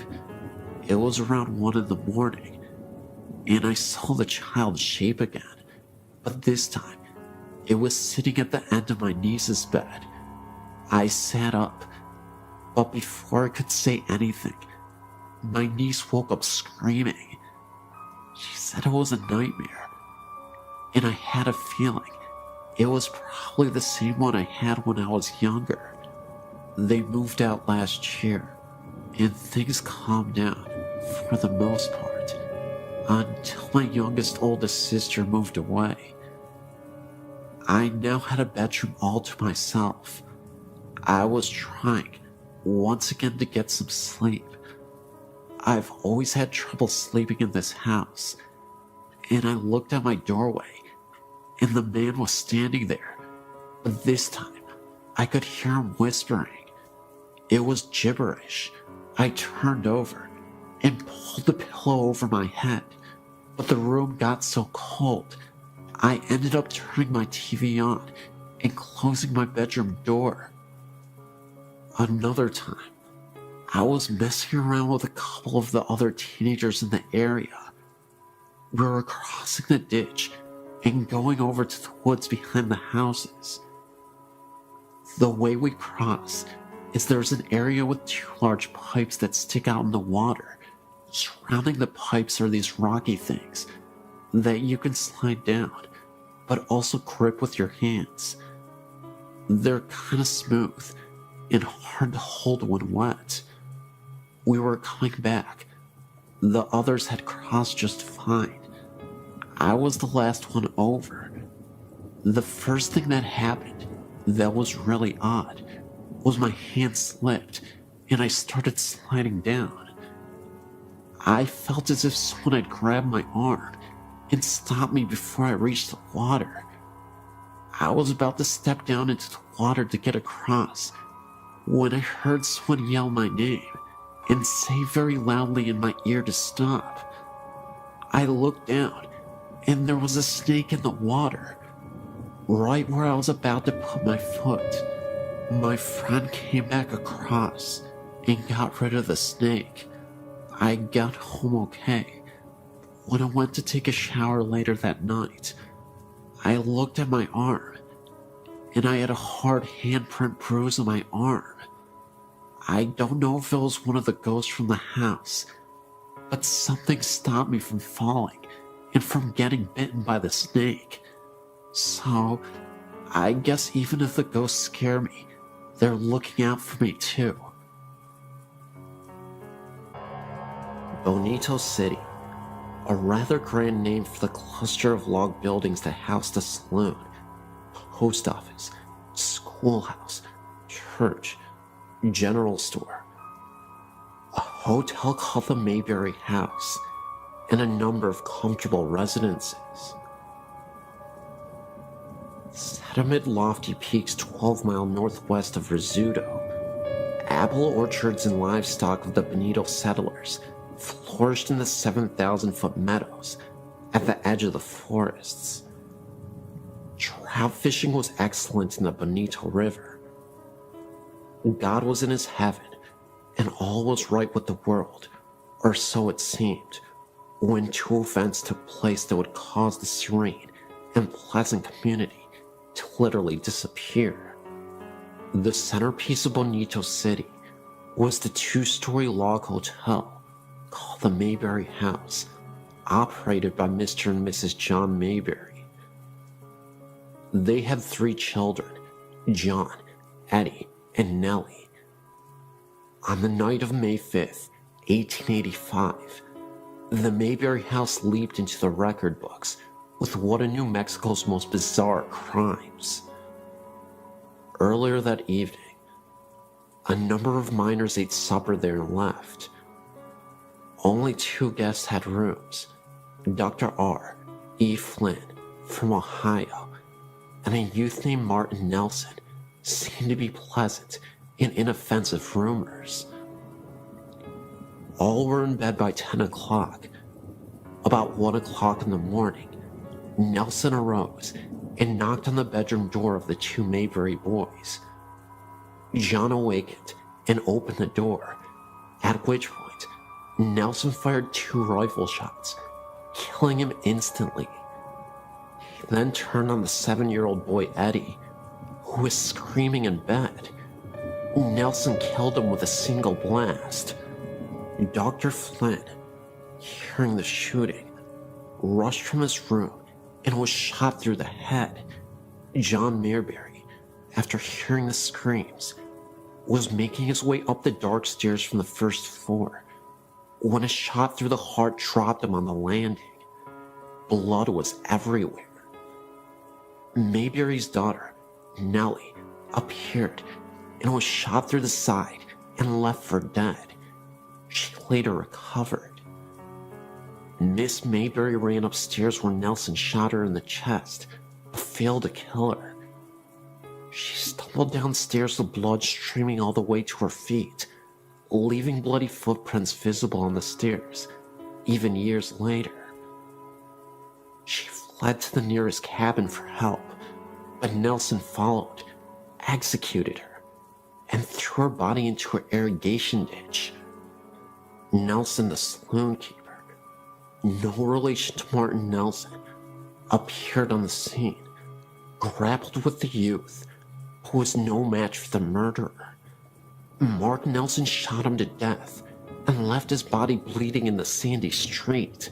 It was around 1 in the morning, and I saw the child's shape again, but this time, it was sitting at the end of my niece's bed. I sat up, but before I could say anything, my niece woke up screaming. She said it was a nightmare, and I had a feeling it was probably the same one I had when I was younger. They moved out last year, and things calmed down for the most part, until my oldest sister moved away. I now had a bedroom all to myself. I was trying once again to get some sleep. I've always had trouble sleeping in this house, and I looked at my doorway, and the man was standing there, but this time I could hear him whispering. It was gibberish. I turned over and pulled the pillow over my head, but the room got so cold, I ended up turning my TV on and closing my bedroom door. Another time, I was messing around with a couple of the other teenagers in the area. We were crossing the ditch and going over to the woods behind the houses. The way we cross is there's an area with 2 large pipes that stick out in the water. Surrounding the pipes are these rocky things that you can slide down, but also grip with your hands. They're kind of smooth and hard to hold when wet. We were coming back. The others had crossed just fine. I was the last one over. The first thing that happened that was really odd was my hand slipped and I started sliding down. I felt as if someone had grabbed my arm and stopped me before I reached the water. I was about to step down into the water to get across when I heard someone yell my name and say very loudly in my ear to stop. I looked down and there was a snake in the water, right where I was about to put my foot. My friend came back across and got rid of the snake. I got home okay. When I went to take a shower later that night, I looked at my arm, and I had a hard handprint bruise on my arm. I don't know if it was one of the ghosts from the house, but something stopped me from falling and from getting bitten by the snake. So, I guess even if the ghosts scare me, they're looking out for me too. Bonito City, a rather grand name for the cluster of log buildings that housed a saloon, post office, schoolhouse, church, general store, a hotel called the Mayberry House, and a number of comfortable residences. Set amid lofty peaks 12-mile northwest of Rizzuto, apple orchards and livestock of the Bonito settlers flourished in the 7,000-foot meadows at the edge of the forests. Trout fishing was excellent in the Bonito River. God was in his heaven, and all was right with the world, or so it seemed, when 2 events took place that would cause the serene and pleasant community to literally disappear. The centerpiece of Bonito City was the 2-story log hotel called the Mayberry House, operated by Mr. and Mrs. John Mayberry. They had 3 children, John, Eddie, and Nellie. On the night of May 5th, 1885, the Mayberry House leaped into the record books with one of New Mexico's most bizarre crimes. Earlier that evening, a number of miners ate supper there and left. Only 2 guests had rooms, Dr. R. E. Flynn from Ohio, and a youth named Martin Nelson seemed to be pleasant and inoffensive roomers. All were in bed by 10 o'clock. About 1 o'clock in the morning, Nelson arose and knocked on the bedroom door of the two Mayberry boys. John awakened and opened the door, at which point Nelson fired 2 rifle shots, killing him instantly. He then turned on the 7-year-old boy Eddie, who was screaming in bed. Nelson killed him with a single blast. Dr. Flynn, hearing the shooting, rushed from his room and was shot through the head. John Mayberry, after hearing the screams, was making his way up the dark stairs from the first floor when a shot through the heart dropped him on the landing. Blood was everywhere. Mayberry's daughter, Nellie, appeared and was shot through the side and left for dead. She later recovered. Miss Mayberry ran upstairs where Nelson shot her in the chest, but failed to kill her. She stumbled downstairs with blood streaming all the way to her feet, leaving bloody footprints visible on the stairs, even years later. She fled to the nearest cabin for help, but Nelson followed, executed her, and threw her body into an irrigation ditch. Nelson, the saloon keeper, no relation to Martin Nelson, appeared on the scene, grappled with the youth, who was no match for the murderer. Mark Nelson shot him to death and left his body bleeding in the sandy street.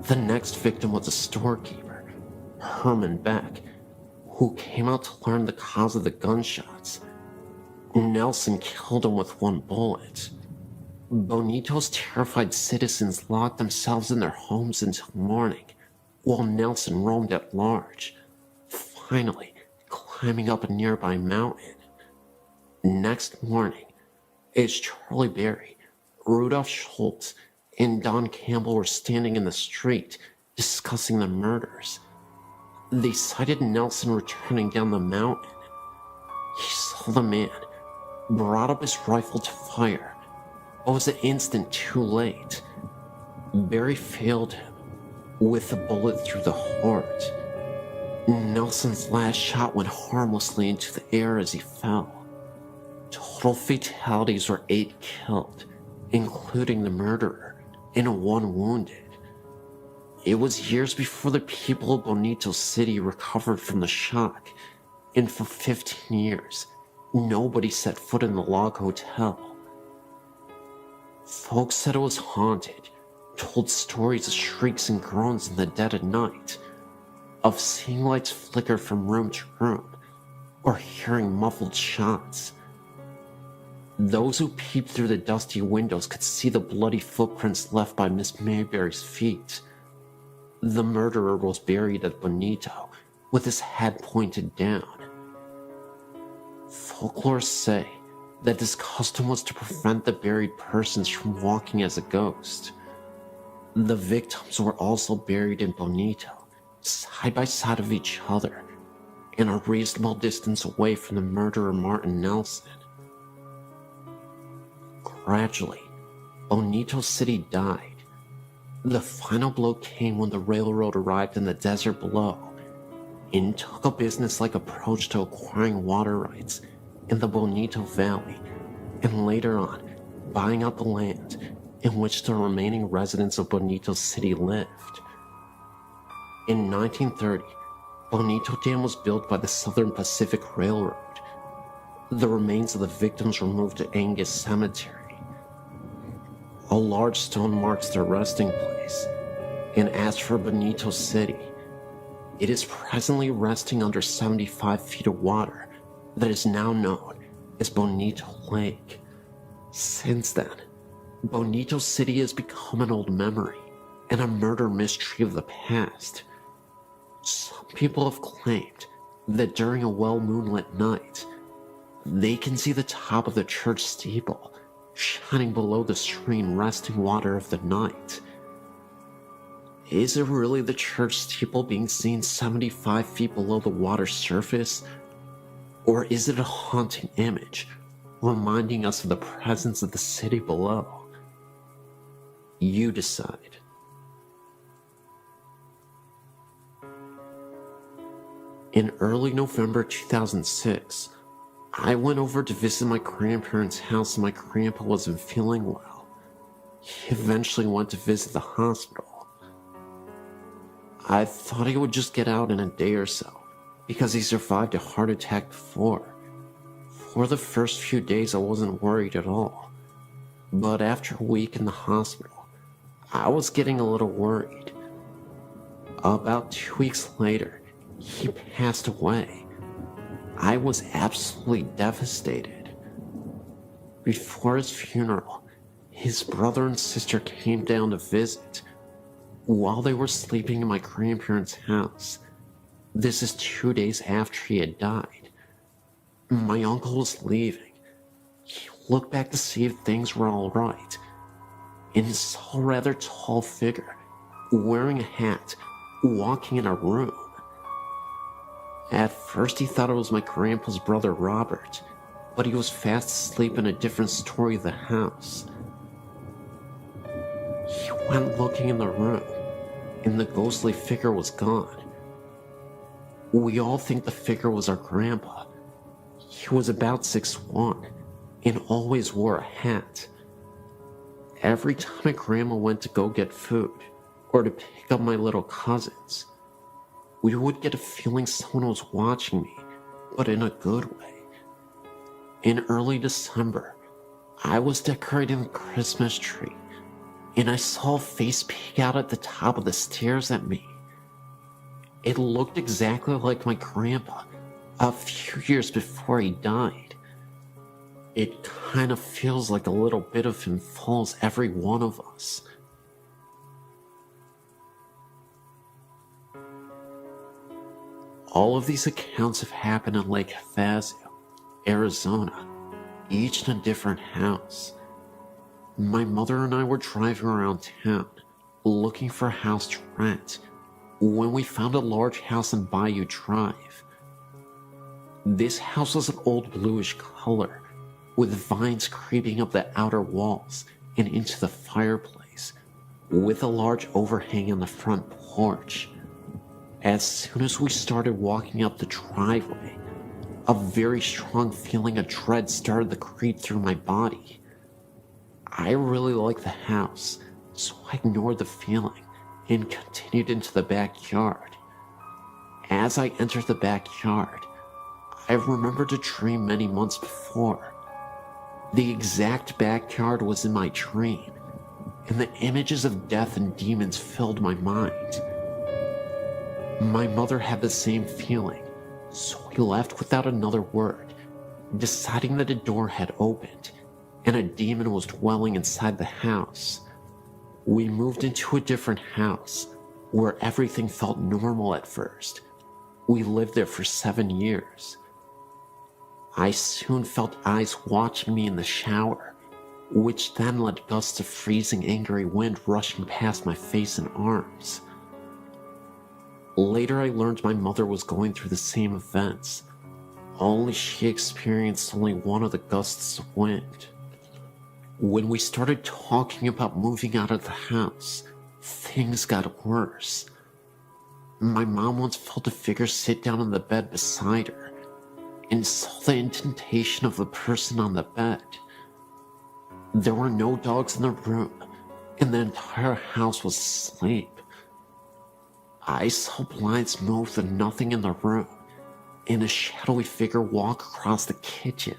The next victim was a storekeeper, Herman Beck, who came out to learn the cause of the gunshots. Nelson killed him with 1 bullet. Bonito's terrified citizens locked themselves in their homes until morning, while Nelson roamed at large, finally climbing up a nearby mountain. Next morning, as Charlie Berry, Rudolph Schultz, and Don Campbell were standing in the street discussing the murders, they sighted Nelson returning down the mountain. He saw the man, brought up his rifle to fire, but was an instant too late. Berry failed him with a bullet through the heart. Nelson's last shot went harmlessly into the air as he fell. Total fatalities were 8 killed, including the murderer, and 1 wounded. It was years before the people of Bonito City recovered from the shock, and for 15 years, nobody set foot in the log hotel. Folks said it was haunted, told stories of shrieks and groans in the dead of night, of seeing lights flicker from room to room, or hearing muffled shots. Those who peeped through the dusty windows could see the bloody footprints left by Miss Mayberry's feet. The murderer was buried at Bonito, with his head pointed down. Folklorists say that this custom was to prevent the buried persons from walking as a ghost. The victims were also buried in Bonito, side by side of each other, and a reasonable distance away from the murderer Martin Nelson. Gradually, Bonito City died. The final blow came when the railroad arrived in the desert below and took a business-like approach to acquiring water rights in the Bonito Valley, and later on, buying out the land in which the remaining residents of Bonito City lived. In 1930, Bonito Dam was built by the Southern Pacific Railroad. The remains of the victims were moved to Angus Cemetery. A large stone marks their resting place, and as for Bonito City, it is presently resting under 75 feet of water that is now known as Bonito Lake. Since then, Bonito City has become an old memory and a murder mystery of the past. Some people have claimed that during a well-moonlit night, they can see the top of the church steeple shining below the serene resting water of the night. Is it really the church steeple being seen 75 feet below the water's surface? Or is it a haunting image, reminding us of the presence of the city below? You decide. In early November 2006, I went over to visit my grandparents' house and my grandpa wasn't feeling well. He eventually went to visit the hospital. I thought he would just get out in a day or so, because he survived a heart attack before. For the first few days I wasn't worried at all. But after a week in the hospital, I was getting a little worried. About 2 weeks later, he passed away. I was absolutely devastated. Before his funeral, his brother and sister came down to visit. While they were sleeping in my grandparents' house, this is 2 days after he had died, my uncle was leaving. He looked back to see if things were all right, and saw a rather tall figure, wearing a hat, walking in our room. At first he thought it was my grandpa's brother Robert, but he was fast asleep in a different story of the house. He went looking in the room, and the ghostly figure was gone. We all think the figure was our grandpa. He was about 6'1", and always wore a hat. Every time my grandma went to go get food, or to pick up my little cousins, we would get a feeling someone was watching me, but in a good way. In early December, I was decorating the Christmas tree, and I saw a face peek out at the top of the stairs at me. It looked exactly like my grandpa, a few years before he died. It kind of feels like a little bit of him follows every one of us. All of these accounts have happened in Lake Havasu, Arizona, each in a different house. My mother and I were driving around town, looking for a house to rent, when we found a large house on Bayou Drive. This house was an old bluish color, with vines creeping up the outer walls and into the fireplace, with a large overhang on the front porch. As soon as we started walking up the driveway, a very strong feeling of dread started to creep through my body. I really liked the house, so I ignored the feeling and continued into the backyard. As I entered the backyard, I remembered a dream many months before. The exact backyard was in my dream, and the images of death and demons filled my mind. My mother had the same feeling, so we left without another word, deciding that a door had opened and a demon was dwelling inside the house. We moved into a different house, where everything felt normal at first. We lived there for 7 years. I soon felt eyes watching me in the shower, which then led gusts of freezing angry wind rushing past my face and arms. Later I learned my mother was going through the same events, only she experienced only one of the gusts of wind. When we started talking about moving out of the house, things got worse. My mom once felt a figure sit down on the bed beside her, and saw the indentation of the person on the bed. There were no dogs in the room, and the entire house was asleep. I saw blinds move with nothing in the room, and a shadowy figure walk across the kitchen.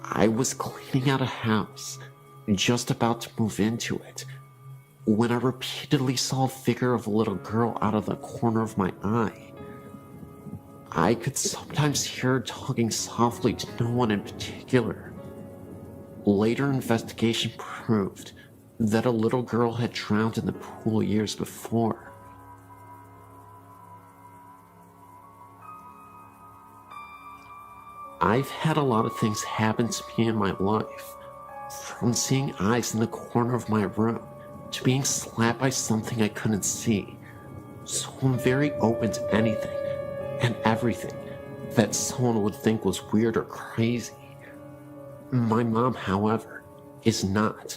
I was cleaning out a house, just about to move into it, when I repeatedly saw a figure of a little girl out of the corner of my eye. I could sometimes hear her talking softly to no one in particular. Later investigation proved that a little girl had drowned in the pool years before. I've had a lot of things happen to me in my life, from seeing eyes in the corner of my room to being slapped by something I couldn't see, so I'm very open to anything and everything that someone would think was weird or crazy. My mom, however, is not.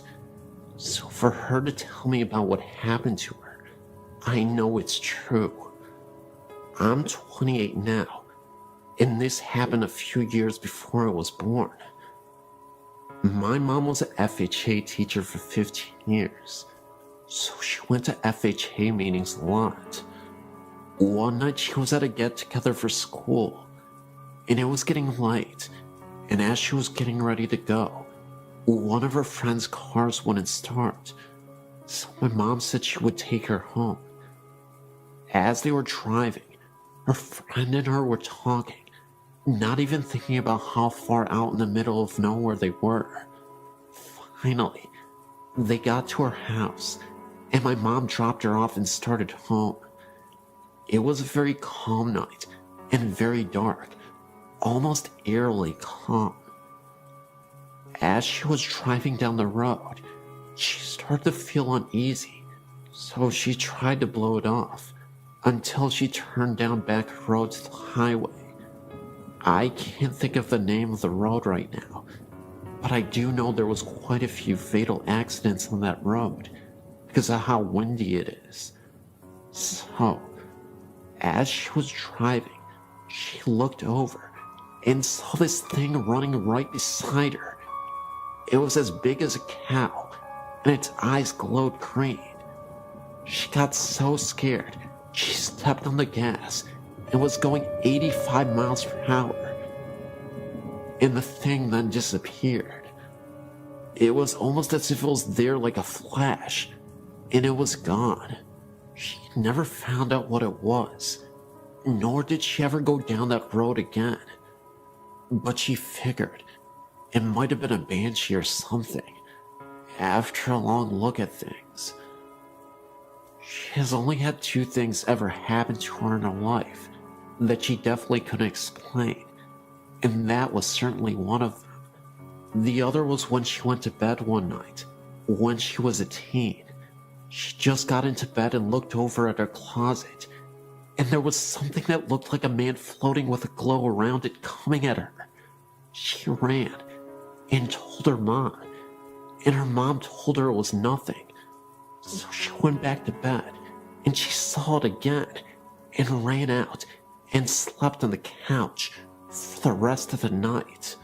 So for her to tell me about what happened to her, I know it's true. I'm 28 now, and this happened a few years before I was born. My mom was an FHA teacher for 15 years, so she went to FHA meetings a lot. One night she was at a get-together for school, and it was getting late, and as she was getting ready to go, one of her friend's cars wouldn't start, so my mom said she would take her home. As they were driving, her friend and her were talking, not even thinking about how far out in the middle of nowhere they were. Finally, they got to her house, and my mom dropped her off and started home. It was a very calm night, and very dark, almost eerily calm. As she was driving down the road, she started to feel uneasy, so she tried to blow it off, until she turned down back road to the highway. I can't think of the name of the road right now, but I do know there was quite a few fatal accidents on that road because of how windy it is. So, as she was driving, she looked over and saw this thing running right beside her. It was as big as a cow, and its eyes glowed green. She got so scared, she stepped on the gas and was going 85 miles per hour. And the thing then disappeared. It was almost as if it was there like a flash, and it was gone. She never found out what it was, nor did she ever go down that road again. But she figured it might have been a banshee or something, after a long look at things. She has only had 2 things ever happen to her in her life that she definitely couldn't explain, and that was certainly one of them. The other was when she went to bed one night, when she was a teen. She just got into bed and looked over at her closet, and there was something that looked like a man floating with a glow around it coming at her. She ran and told her mom, and her mom told her it was nothing. So she went back to bed, and she saw it again, and ran out and slept on the couch for the rest of the night.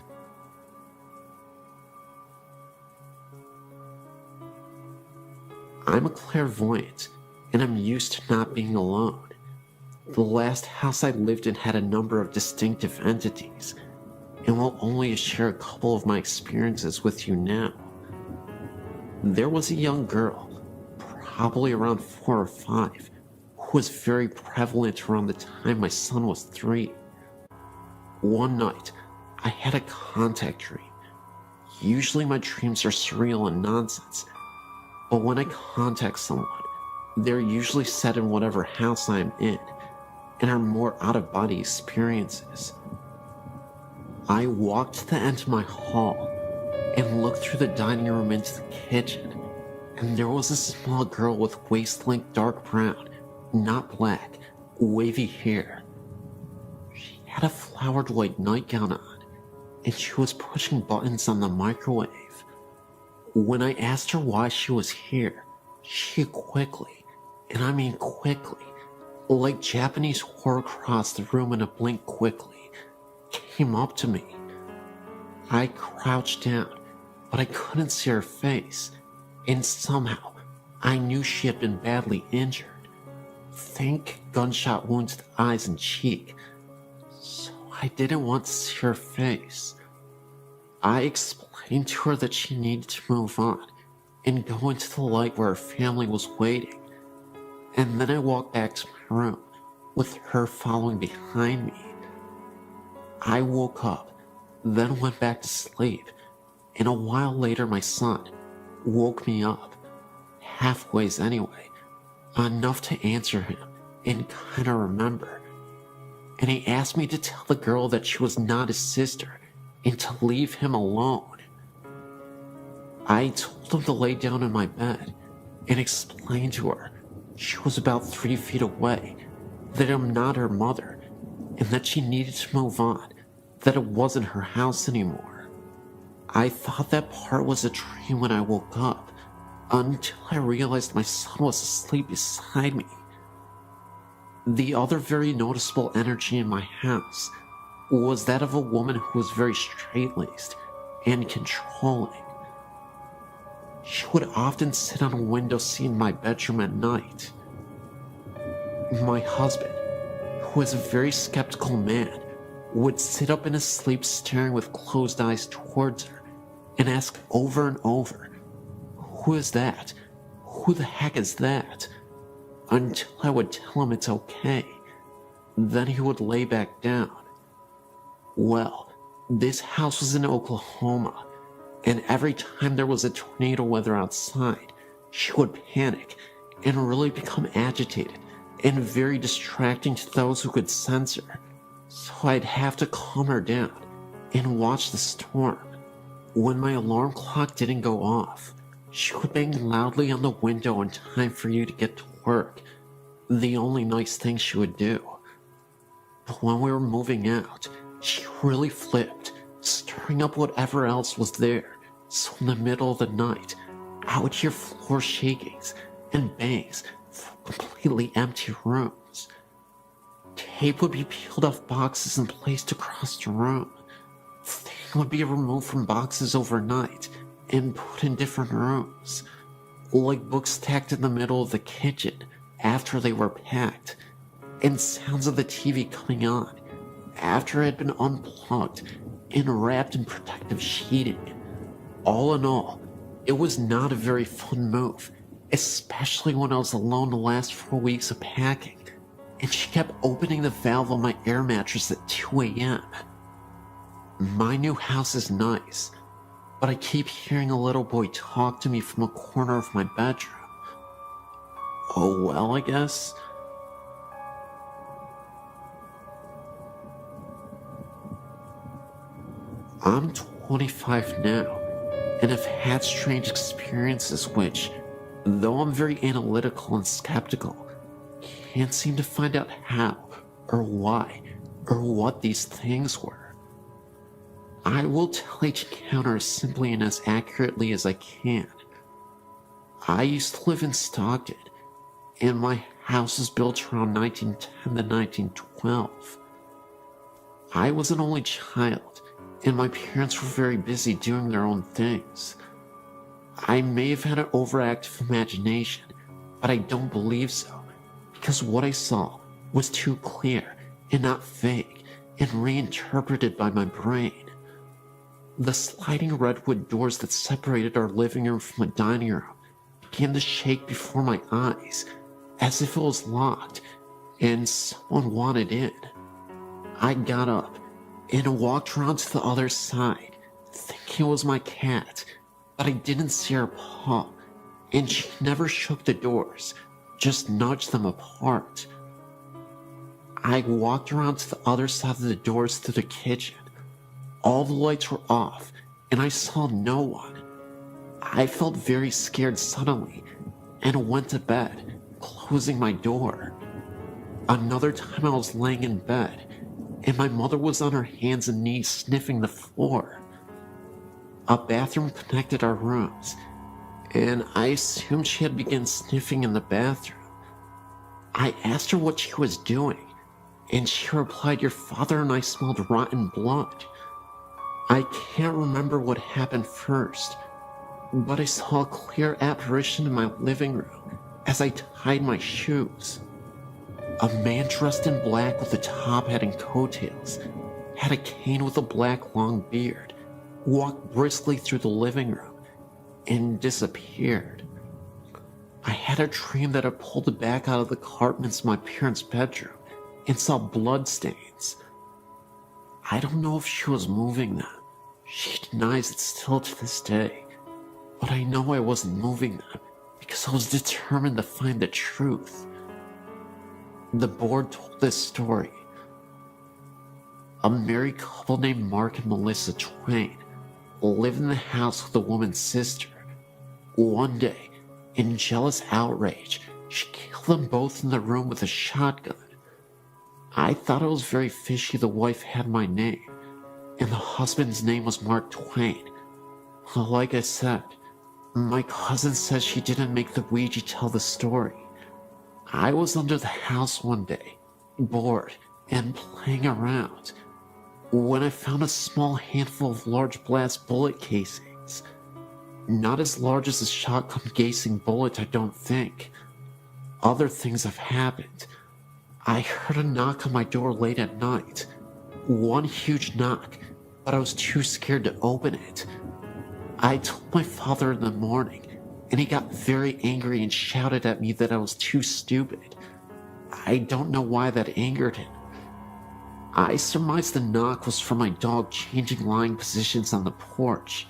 I'm a clairvoyant, and I'm used to not being alone. The last house I lived in had a number of distinctive entities, and will only share a couple of my experiences with you now. There was a young girl, probably around 4 or 5, who was very prevalent around the time my son was 3. One night, I had a contact dream. Usually my dreams are surreal and nonsense, but when I contact someone, they're usually set in whatever house I am in, and are more out-of-body experiences. I walked to the end of my hall and looked through the dining room into the kitchen, and there was a small girl with waist-length dark brown, not black, wavy hair. She had a flowered white nightgown on, and she was pushing buttons on the microwave. When I asked her why she was here, she quickly, and I mean quickly, like Japanese horror across the room in a blink quickly, came up to me. I crouched down, but I couldn't see her face, and somehow I knew she had been badly injured. Think gunshot wound to the eyes and cheek, so I didn't want to see her face. I explained to her that she needed to move on and go into the light where her family was waiting, and then I walked back to my room with her following behind me. I woke up, then went back to sleep, and a while later my son woke me up, halfways anyway, enough to answer him and kinda remember. And he asked me to tell the girl that she was not his sister and to leave him alone. I told him to lay down in my bed and explained to her she was about 3 feet away, that I'm not her mother, and that she needed to move on, that it wasn't her house anymore. I thought that part was a dream when I woke up, until I realized my son was asleep beside me. The other very noticeable energy in my house was that of a woman who was very straight-laced and controlling. She would often sit on a window seat in my bedroom at night. My husband, who was a very skeptical man, would sit up in his sleep staring with closed eyes towards her and ask over and over, "Who is that? Who the heck is that?" Until I would tell him it's okay. Then he would lay back down. Well, this house was in Oklahoma, and every time there was a tornado weather outside, she would panic and really become agitated and very distracting to those who could sense her. So I'd have to calm her down and watch the storm. When my alarm clock didn't go off, she would bang loudly on the window in time for you to get to work. The only nice thing she would do. But when we were moving out, she really flipped, stirring up whatever else was there. So in the middle of the night, I would hear floor shakings and bangs from completely empty rooms. Tape would be peeled off boxes and placed across the room. Things would be removed from boxes overnight and put in different rooms, like books stacked in the middle of the kitchen after they were packed, and sounds of the TV coming on after it had been unplugged and wrapped in protective sheeting. All in all, it was not a very fun move, especially when I was alone the last 4 weeks of packing, and she kept opening the valve on my air mattress at 2 a.m. My new house is nice, but I keep hearing a little boy talk to me from a corner of my bedroom. Oh well, I guess. I'm 25 now, and have had strange experiences which, though I'm very analytical and skeptical, can't seem to find out how, or why, or what these things were. I will tell each encounter as simply and as accurately as I can. I used to live in Stockton, and my house was built around 1910 to 1912. I was an only child, and my parents were very busy doing their own things. I may have had an overactive imagination, but I don't believe so, because what I saw was too clear and not vague and reinterpreted by my brain. The sliding redwood doors that separated our living room from the dining room began to shake before my eyes, as if it was locked and someone wanted in. I got up and walked around to the other side, thinking it was my cat, but I didn't see her paw, and she never shook the doors, just nudged them apart. I walked around to the other side of the doors to the kitchen. All the lights were off, and I saw no one. I felt very scared suddenly, and went to bed, closing my door. Another time I was laying in bed, and my mother was on her hands and knees sniffing the floor. A bathroom connected our rooms, and I assumed she had begun sniffing in the bathroom. I asked her what she was doing, and she replied, "Your father and I smelled rotten blood." I can't remember what happened first, but I saw a clear apparition in my living room as I tied my shoes. A man dressed in black with a top hat and coattails, had a cane with a black long beard, walked briskly through the living room, and disappeared. I had a dream that I pulled it back out of the carpets in my parents' bedroom and saw blood stains. I don't know if she was moving them. She denies it still to this day, but I know I wasn't moving them because I was determined to find the truth. The board told this story. A married couple named Mark and Melissa Twain lived in the house with a woman's sister. One day, in jealous outrage, she killed them both in the room with a shotgun. I thought it was very fishy the wife had my name, and the husband's name was Mark Twain. Like I said, My cousin says she didn't make the Ouija tell the story. I was under the house one day, bored and playing around, when I found a small handful of large brass bullet casings. Not as large as a shotgun casing bullet, I don't think. Other things have happened. I heard a knock on my door late at night. One huge knock, but I was too scared to open it. I told my father in the morning, and he got very angry and shouted at me that I was too stupid. I don't know why that angered him. I surmised the knock was from my dog changing lying positions on the porch.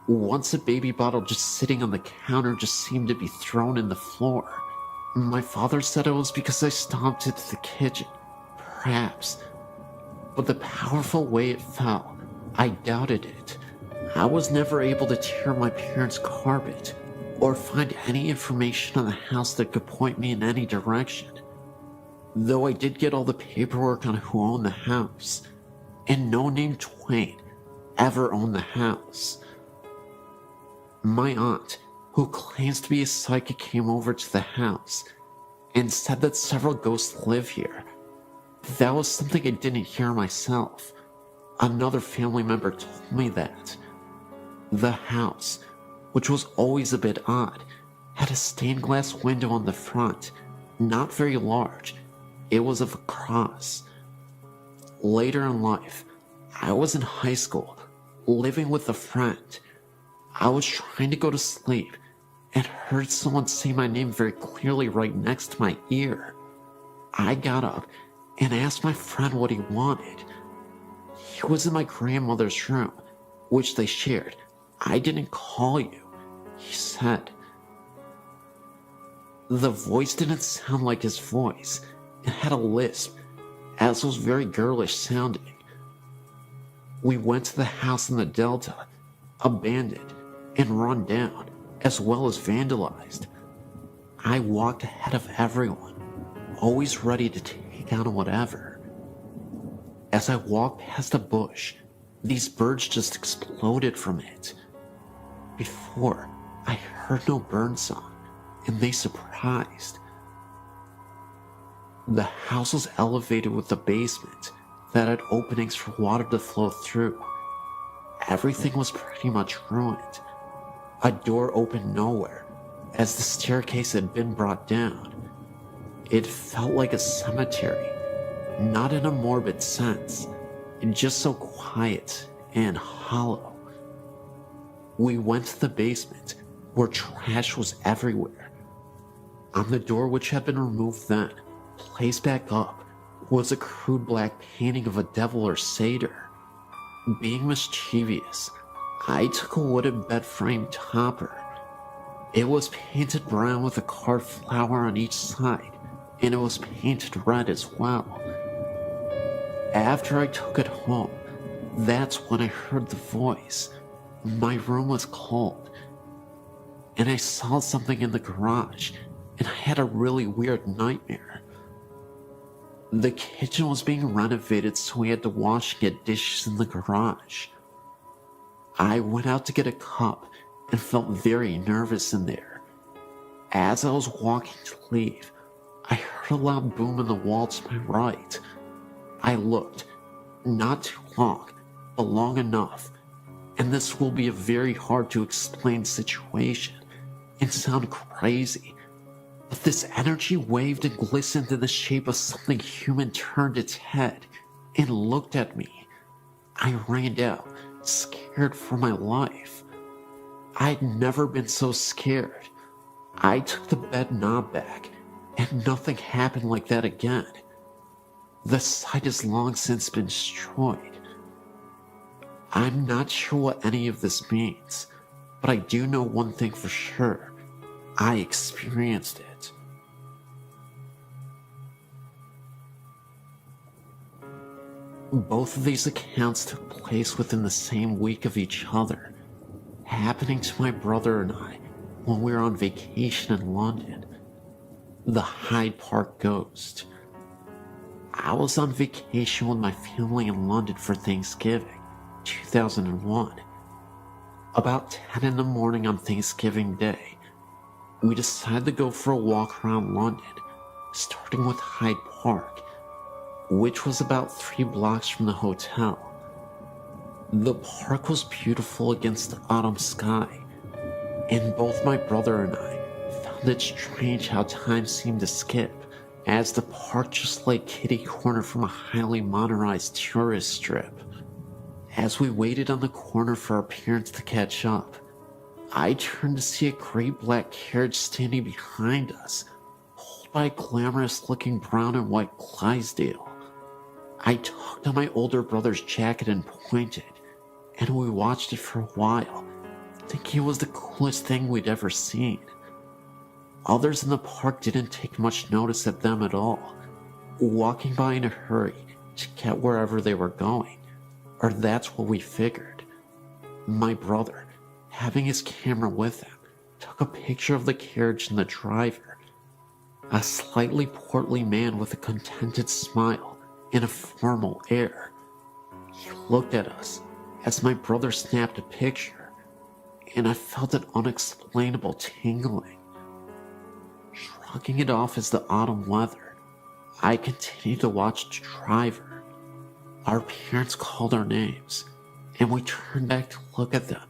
Once a baby bottle just sitting on the counter just seemed to be thrown in the floor. My father said it was because I stomped into the kitchen. Perhaps. But the powerful way it fell, I doubted it. I was never able to tear my parents' carpet or find any information on the house that could point me in any direction. Though I did get all the paperwork on who owned the house, and no name Twain ever owned the house. My aunt, who claims to be a psychic, came over to the house and said that several ghosts live here. That was something I didn't hear myself. Another family member told me that. The house, which was always a bit odd, had a stained glass window on the front, not very large. It was of a cross. Later in life, I was in high school, living with a friend. I was trying to go to sleep and heard someone say my name very clearly right next to my ear. I got up and asked my friend what he wanted. He was in my grandmother's room, which they shared. I didn't call you, he said. The voice didn't sound like his voice. It had a lisp, as was very girlish sounding. We went to the house in the Delta, abandoned and run down, as well as vandalized. I walked ahead of everyone, always ready to take on whatever. As I walked past a bush, these birds just exploded from it. Before, I heard no bird song, and they surprised. The house was elevated with a basement that had openings for water to flow through. Everything was pretty much ruined. A door opened nowhere, as the staircase had been brought down. It felt like a cemetery, not in a morbid sense, just so quiet and hollow. We went to the basement, where trash was everywhere. On the door, which had been removed then, placed back up, was a crude black painting of a devil or satyr. Being mischievous, I took a wooden bed frame topper. It was painted brown with a carved flower on each side, and it was painted red as well. After I took it home, that's when I heard the voice. My room was cold, and I saw something in the garage, and I had a really weird nightmare. The kitchen was being renovated, so we had to wash and get dishes in the garage. I went out to get a cup and felt very nervous in there. As I was walking to leave, I heard a loud boom in the wall to my right. I looked, not too long, but long enough, and this will be a very hard to explain situation and sound crazy, but this energy waved and glistened in the shape of something human, turned its head and looked at me. I ran out, scared for my life. I'd never been so scared. I took the bed knob back, and nothing happened like that again. The site has long since been destroyed. I'm not sure what any of this means, but I do know one thing for sure. I experienced it. Both of these accounts took place within the same week of each other, happening to my brother and I when we were on vacation in London. The Hyde Park Ghost. I was on vacation with my family in London for Thanksgiving, 2001. About 10 in the morning on Thanksgiving Day, we decided to go for a walk around London, starting with Hyde Park, which was about 3 blocks from the hotel. The park was beautiful against the autumn sky, and both my brother and I found it strange how time seemed to skip, as the park just lay kitty corner from a highly modernized tourist strip. As we waited on the corner for our parents to catch up, I turned to see a great black carriage standing behind us, pulled by a glamorous-looking brown and white Clydesdale. I tugged on my older brother's jacket and pointed, and we watched it for a while, thinking it was the coolest thing we'd ever seen. Others in the park didn't take much notice of them at all, walking by in a hurry to get wherever they were going, or that's what we figured. My brother, having his camera with him, took a picture of the carriage and the driver, a slightly portly man with a contented smile and a formal air. He looked at us as my brother snapped a picture, and I felt an unexplainable tingling. Shrugging it off as the autumn weather, I continued to watch the driver. Our parents called our names, and we turned back to look at them,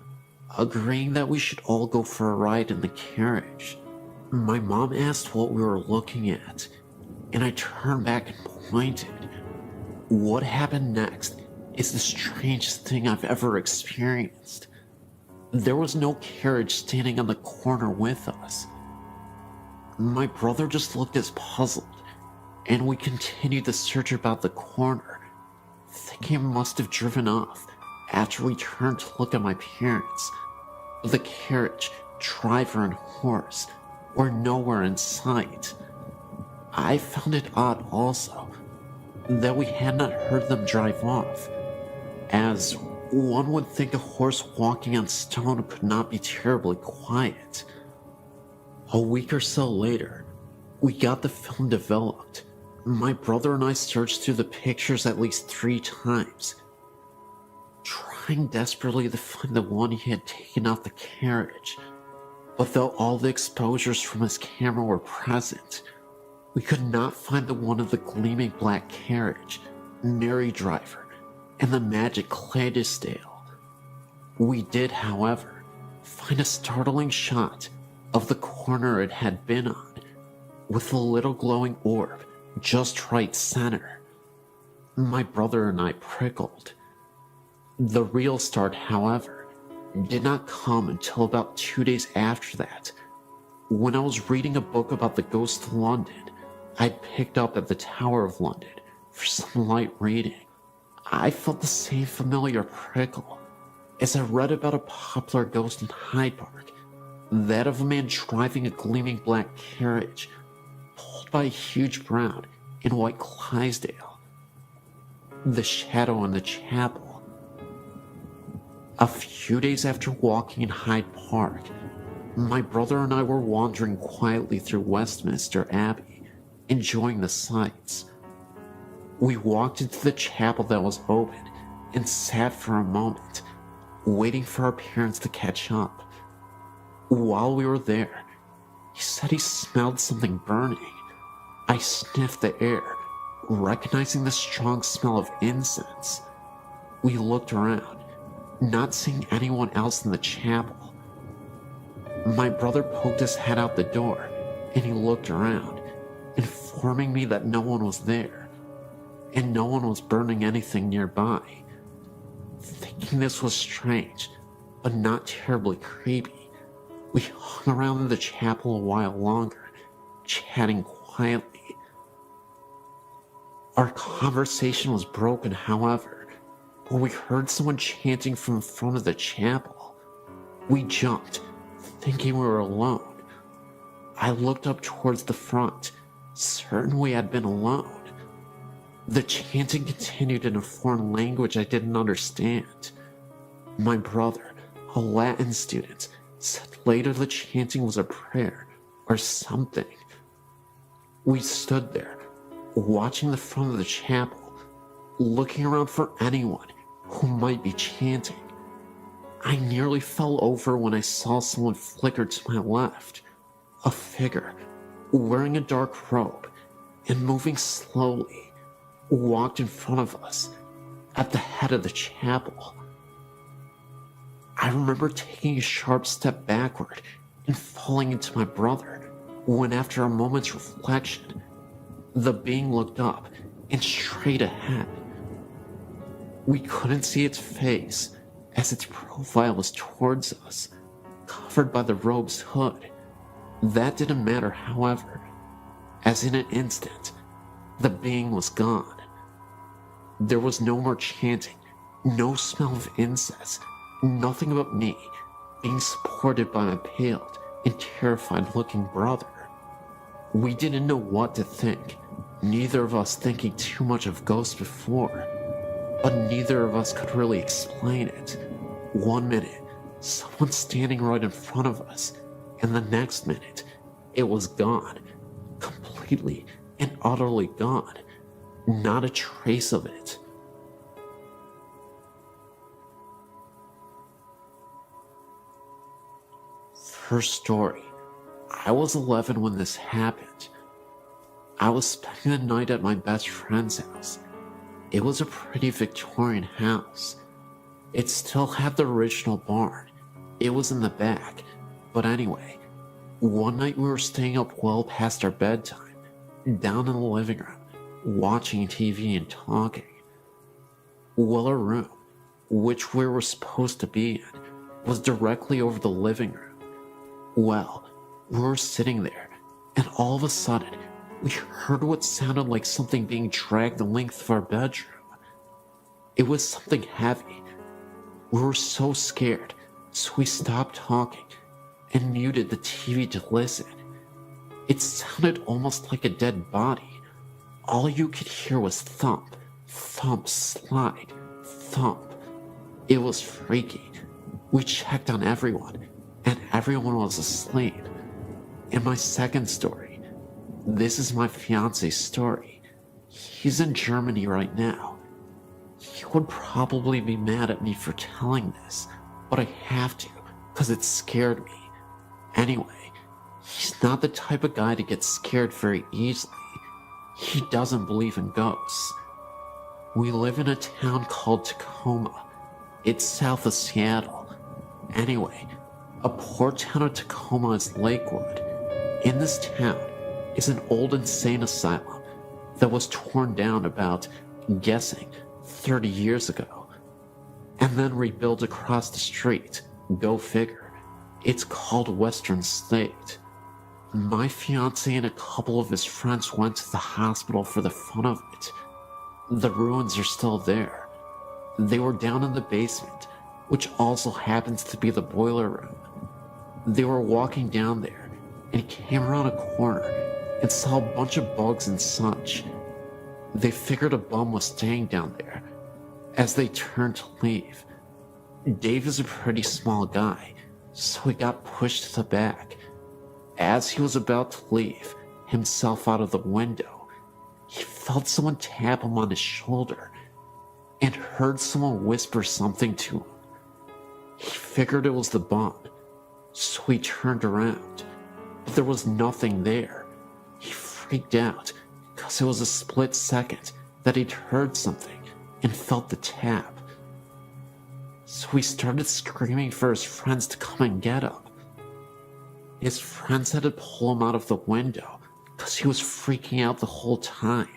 agreeing that we should all go for a ride in the carriage. My mom asked what we were looking at, and I turned back and pointed. What happened next is the strangest thing I've ever experienced. There was no carriage standing on the corner with us. My brother just looked as puzzled, and we continued the search about the corner, thinking it must have driven off after we turned to look at my parents. But the carriage, driver, and horse were nowhere in sight. I found it odd also that we had not heard them drive off, as one would think a horse walking on stone could not be terribly quiet. A week or so later, we got the film developed. My brother and I searched through the pictures at least 3 times, trying desperately to find the one he had taken off the carriage. But though all the exposures from his camera were present, we could not find the one of the gleaming black carriage, merry driver, and the magic Clydesdale. We did, however, find a startling shot of the corner it had been on, with a little glowing orb just right center. My brother and I prickled. The real start, however, did not come until about 2 days after that, when I was reading a book about the ghost of London I'd picked up at the Tower of London for some light reading. I felt the same familiar prickle as I read about a popular ghost in Hyde Park, that of a man driving a gleaming black carriage, pulled by a huge brown and white Clydesdale. The shadow in the chapel. A few days after walking in Hyde Park, my brother and I were wandering quietly through Westminster Abbey, enjoying the sights. We walked into the chapel that was open and sat for a moment, waiting for our parents to catch up. While we were there, he said he smelled something burning. I sniffed the air, recognizing the strong smell of incense. We looked around, not seeing anyone else in the chapel. My brother poked his head out the door, and he looked around, informing me that no one was there, and no one was burning anything nearby. Thinking this was strange, but not terribly creepy, we hung around in the chapel a while longer, chatting quietly. Our conversation was broken, however, when we heard someone chanting from the front of the chapel. We jumped, thinking we were alone. I looked up towards the front, certain we had been alone. The chanting continued in a foreign language I didn't understand. My brother, a Latin student, said later the chanting was a prayer or something. We stood there, watching the front of the chapel, looking around for anyone who might be chanting. I nearly fell over when I saw someone flicker to my left. A figure, wearing a dark robe and moving slowly, walked in front of us at the head of the chapel. I remember taking a sharp step backward and falling into my brother when, after a moment's reflection, the being looked up and straight ahead. We couldn't see its face as its profile was towards us, covered by the robe's hood. That didn't matter, however, as in an instant, the being was gone. There was no more chanting, no smell of incense, nothing but me being supported by my paled and terrified-looking brother. We didn't know what to think, neither of us thinking too much of ghosts before, but neither of us could really explain it. One minute, someone standing right in front of us, and the next minute, it was gone, completely and utterly gone, not a trace of it. First story. I was 11 when this happened. I was spending the night at my best friend's house. It was a pretty Victorian house. It still had the original barn. It was in the back. But anyway, one night we were staying up well past our bedtime, down in the living room, watching TV and talking. Well, our room, which we were supposed to be in, was directly over the living room. Well, we were sitting there, and all of a sudden, we heard what sounded like something being dragged the length of our bedroom. It was something heavy. We were so scared, so we stopped talking and muted the TV to listen. It sounded almost like a dead body. All you could hear was thump, thump, slide, thump. It was freaky. We checked on everyone, and everyone was asleep. In my second story, this is my fiance's story. He's in Germany right now. He would probably be mad at me for telling this, but I have to, because it scared me. Anyway, he's not the type of guy to get scared very easily. He doesn't believe in ghosts. We live in a town called Tacoma. It's south of Seattle. Anyway, a port town of Tacoma is Lakewood. In this town is an old insane asylum that was torn down about, guessing, 30 years ago, and then rebuilt across the street. Go figure. It's called Western State. My fiance and a couple of his friends went to the hospital for the fun of it. The ruins are still there. They were down in the basement, which also happens to be the boiler room. They were walking down there and came around a corner and saw a bunch of bugs and such. They figured a bum was staying down there as they turned to leave. Dave is a pretty small guy, so he got pushed to the back. As he was about to leave himself out of the window, he felt someone tap him on his shoulder and heard someone whisper something to him. He figured it was the bum, so he turned around, but there was nothing there. He freaked out because it was a split second that he'd heard something and felt the tap. So he started screaming for his friends to come and get him. His friends had to pull him out of the window because he was freaking out the whole time.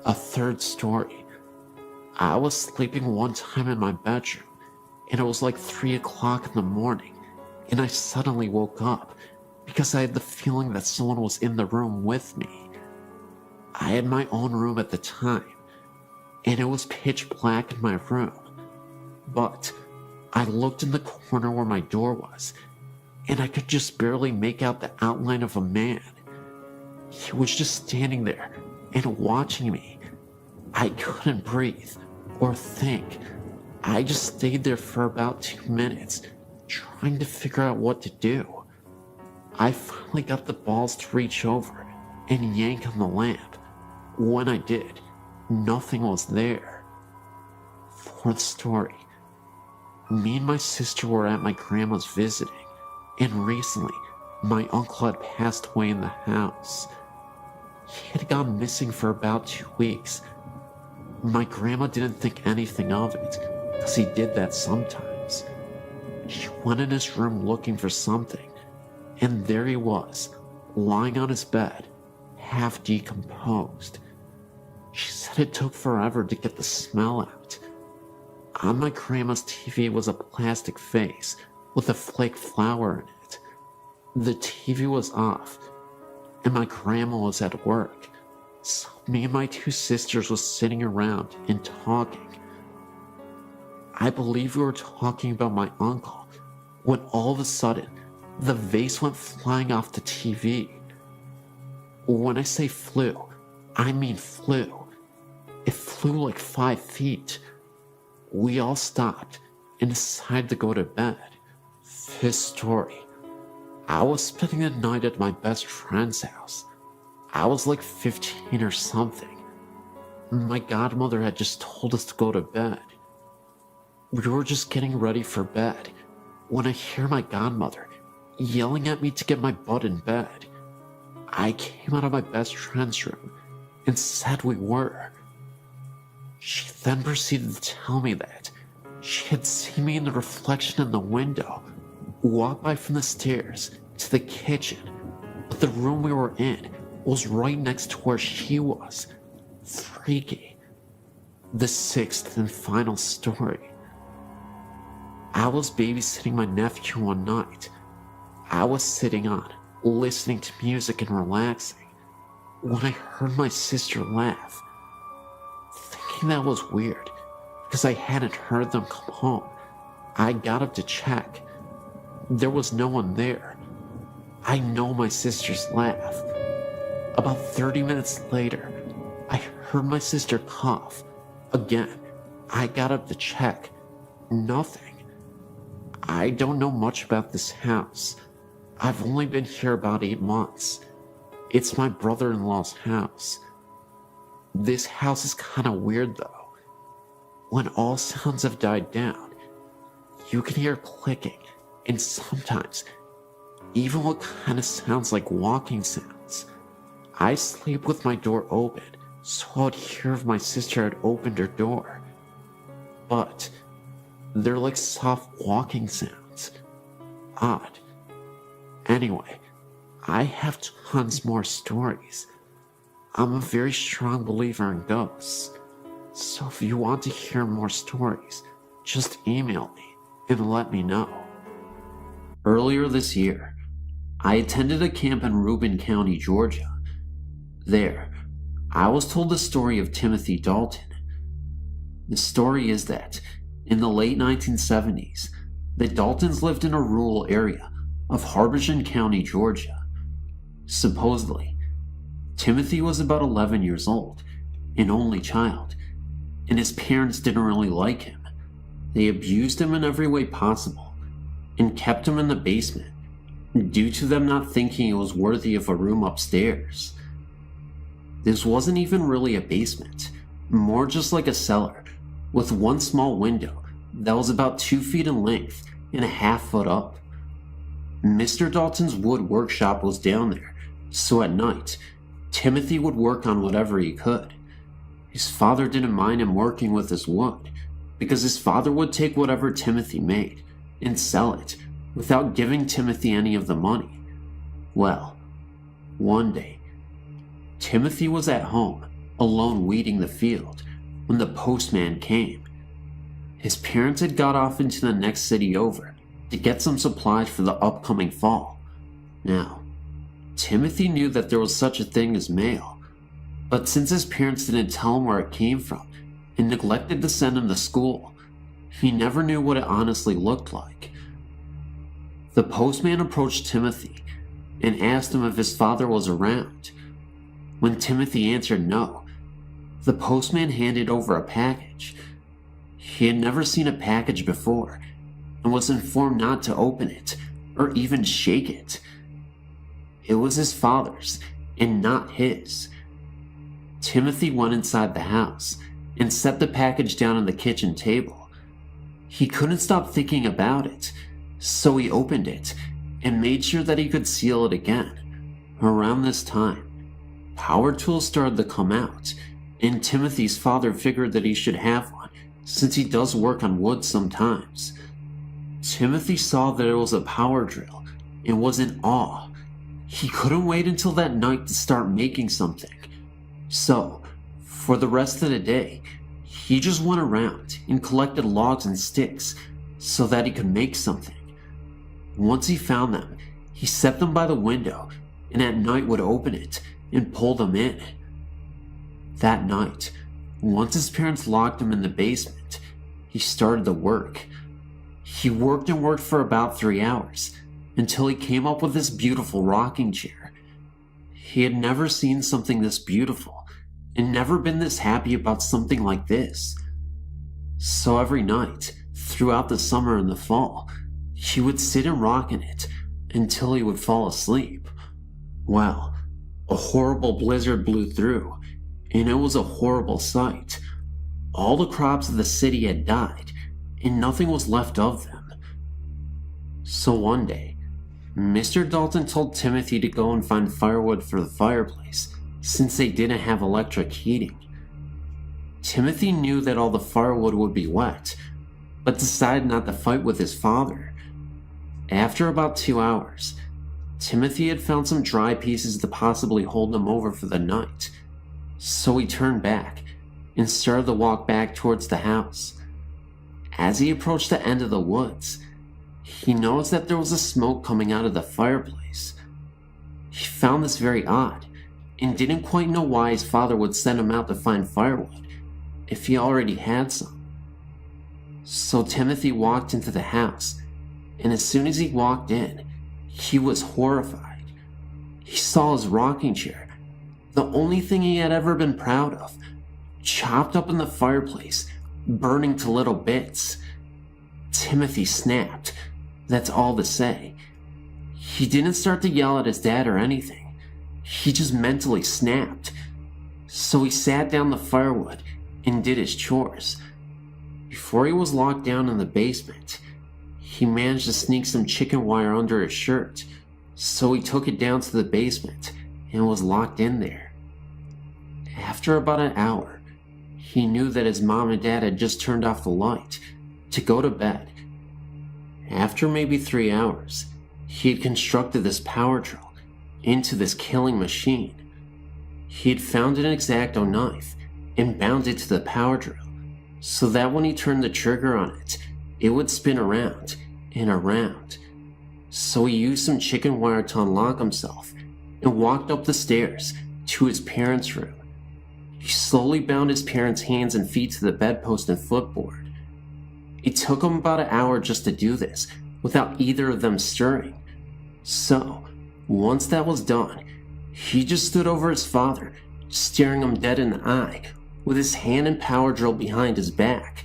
A third story. I was sleeping one time in my bedroom, and it was like 3 o'clock in the morning, and I suddenly woke up because I had the feeling that someone was in the room with me. I had my own room at the time, and it was pitch black in my room. But I looked in the corner where my door was, and I could just barely make out the outline of a man. He was just standing there and watching me. I couldn't breathe or think. I just stayed there for about 2 minutes, trying to figure out what to do. I finally got the balls to reach over and yank on the lamp. When I did, nothing was there. Fourth story. Me and my sister were at my grandma's visiting, and recently, my uncle had passed away in the house. He had gone missing for about 2 weeks. My grandma didn't think anything of it, because he did that sometimes. She went in his room looking for something, and there he was, lying on his bed, half decomposed. She said it took forever to get the smell out. On my grandma's TV was a plastic face with a flake flower in it. The TV was off, and my grandma was at work, so me and my 2 sisters was sitting around and talking. I believe we were talking about my uncle, when all of a sudden, the vase went flying off the TV. When I say flew, I mean flew. It flew like 5 feet. We all stopped and decided to go to bed. This story. I was spending the night at my best friend's house. I was like 15 or something. My godmother had just told us to go to bed. We were just getting ready for bed when I hear my godmother yelling at me to get my butt in bed. I came out of my best friend's room and said we were. She then proceeded to tell me that she had seen me in the reflection in the window walk by from the stairs to the kitchen, but the room we were in was right next to where she was. Freaky. The 6th and final story. I was babysitting my nephew one night. I was sitting on, listening to music and relaxing, when I heard my sister laugh. Thinking that was weird, because I hadn't heard them come home, I got up to check. There was no one there. I know my sister's laugh. About 30 minutes later, I heard my sister cough. Again, I got up to check. Nothing. I don't know much about this house. I've only been here about 8 months. It's my brother-in-law's house. This house is kinda weird though. When all sounds have died down, you can hear clicking, and sometimes even what kinda sounds like walking sounds. I sleep with my door open, so I'd hear if my sister had opened her door. But they're like soft walking sounds. Odd. Anyway, I have tons more stories. I'm a very strong believer in ghosts, so if you want to hear more stories, just email me and let me know. Earlier this year, I attended a camp in Reuben County, Georgia. There, I was told the story of Timothy Dalton. The story is that, in the late 1970s, the Daltons lived in a rural area of Harbison County, Georgia. Supposedly, Timothy was about 11 years old, an only child, and his parents didn't really like him. They abused him in every way possible, and kept him in the basement, due to them not thinking it was worthy of a room upstairs. This wasn't even really a basement, more just like a cellar, with one small window that was about 2 feet in length and a half-foot up. Mr. Dalton's wood workshop was down there, so at night, Timothy would work on whatever he could. His father didn't mind him working with his wood, because his father would take whatever Timothy made and sell it without giving Timothy any of the money. Well, one day, Timothy was at home, alone weeding the field, when the postman came. His parents had got off into the next city over to get some supplies for the upcoming fall. Now, Timothy knew that there was such a thing as mail, but since his parents didn't tell him where it came from and neglected to send him to school, he never knew what it honestly looked like. The postman approached Timothy and asked him if his father was around. When Timothy answered no, the postman handed over a package. He had never seen a package before and was informed not to open it or even shake it. It was his father's and not his. Timothy went inside the house and set the package down on the kitchen table. He couldn't stop thinking about it, so he opened it and made sure that he could seal it again. Around this time, power tools started to come out, and Timothy's father figured that he should have one since he does work on wood sometimes. Timothy saw that it was a power drill and was in awe. He couldn't wait until that night to start making something. So, for the rest of the day, he just went around and collected logs and sticks so that he could make something. Once he found them, he set them by the window and at night would open it and pull them in. That night, once his parents locked him in the basement, he started to work. He worked and worked for about 3 hours until he came up with this beautiful rocking chair. He had never seen something this beautiful and never been this happy about something like this. So every night, throughout the summer and the fall, he would sit and rock in it until he would fall asleep. Well, a horrible blizzard blew through, and it was a horrible sight. All the crops of the city had died, and nothing was left of them. So one day, Mr. Dalton told Timothy to go and find firewood for the fireplace, since they didn't have electric heating. Timothy knew that all the firewood would be wet, but decided not to fight with his father. After about 2 hours, Timothy had found some dry pieces to possibly hold them over for the night, so he turned back and started to walk back towards the house. As he approached the end of the woods, he noticed that there was a smoke coming out of the fireplace. He found this very odd and didn't quite know why his father would send him out to find firewood if he already had some. So Timothy walked into the house, and as soon as he walked in, he was horrified. He saw his rocking chair, the only thing he had ever been proud of, chopped up in the fireplace, burning to little bits. Timothy snapped, that's all to say. He didn't start to yell at his dad or anything. He just mentally snapped. So he sat down the firewood and did his chores. Before he was locked down in the basement, he managed to sneak some chicken wire under his shirt, so he took it down to the basement and was locked in there. After about an hour, he knew that his mom and dad had just turned off the light to go to bed. After maybe 3 hours, he had constructed this power drill into this killing machine. He had found an X-Acto knife and bound it to the power drill so that when he turned the trigger on it, it would spin around and around. So he used some chicken wire to unlock himself and walked up the stairs to his parents' room. He slowly bound his parents' hands and feet to the bedpost and footboard. It took him about an hour just to do this without either of them stirring. So, once that was done, he just stood over his father, staring him dead in the eye, with his hand and power drill behind his back.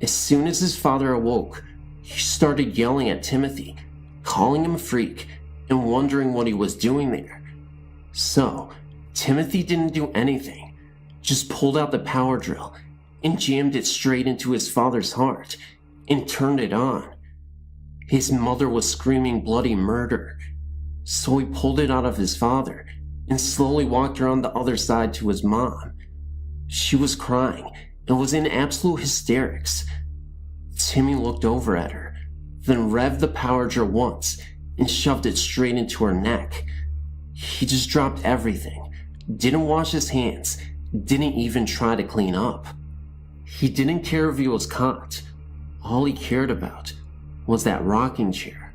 As soon as his father awoke, he started yelling at Timothy, calling him a freak, and wondering what he was doing there. So, Timothy didn't do anything, just pulled out the power drill and jammed it straight into his father's heart and turned it on. His mother was screaming bloody murder, so he pulled it out of his father and slowly walked around the other side to his mom. She was crying and was in absolute hysterics. Timmy looked over at her, then revved the power drill once and shoved it straight into her neck. He just dropped everything, didn't wash his hands, didn't even try to clean up. He didn't care if he was caught. All he cared about was that rocking chair.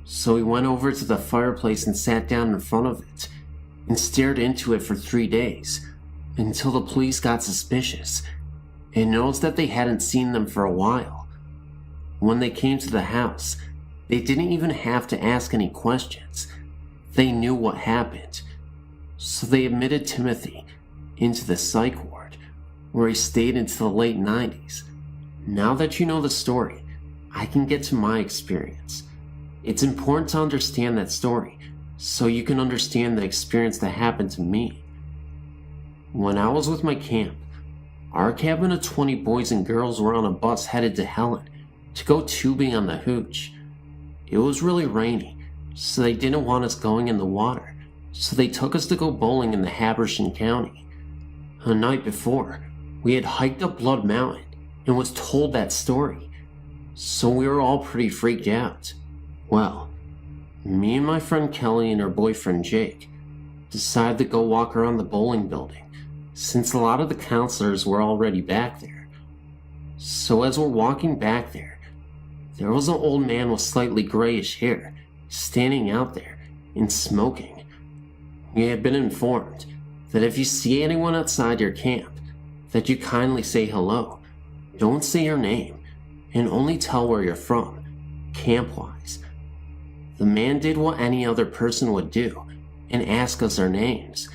So he went over to the fireplace and sat down in front of it and stared into it for 3 days until the police got suspicious and noticed that they hadn't seen them for a while. When they came to the house, they didn't even have to ask any questions. They knew what happened. So they admitted Timothy into the psych ward, where he stayed until the late 90s. Now that you know the story, I can get to my experience. It's important to understand that story so you can understand the experience that happened to me. When I was with my camp, Our cabin of 20 boys and girls were on a bus headed to Helen to go tubing on the Hooch. It was really rainy, so they didn't want us going in the water, so they took us to go bowling in the Habersham County. The night before, we had hiked up Blood Mountain and was told that story, so we were all pretty freaked out. Well, me and my friend Kelly and her boyfriend Jake decided to go walk around the bowling building, since a lot of the counselors were already back there. So as we're walking back there was an old man with slightly grayish hair standing out there and smoking. We had been informed that if you see anyone outside your camp, that you kindly say hello, don't say your name, and only tell where you're from, camp-wise. The man did what any other person would do and ask us our names.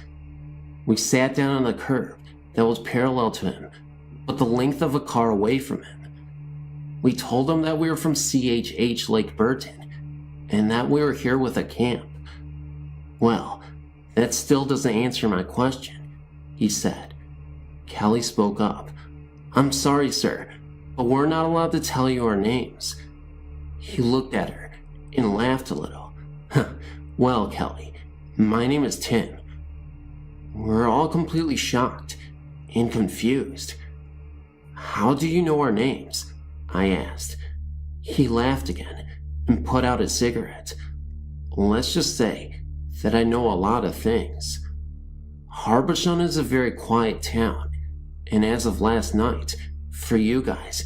We sat down on a curb that was parallel to him, but the length of a car away from him. We told him that we were from CHH Lake Burton, and that we were here with a camp. Well, that still doesn't answer my question, he said. Kelly spoke up. I'm sorry, sir, but we're not allowed to tell you our names. He looked at her and laughed a little. Well, Kelly, my name is Tim. We're all completely shocked and confused. How do you know our names? I asked. He laughed again and put out his cigarette. Let's just say that I know a lot of things. Habersham is a very quiet town, and as of last night, for you guys,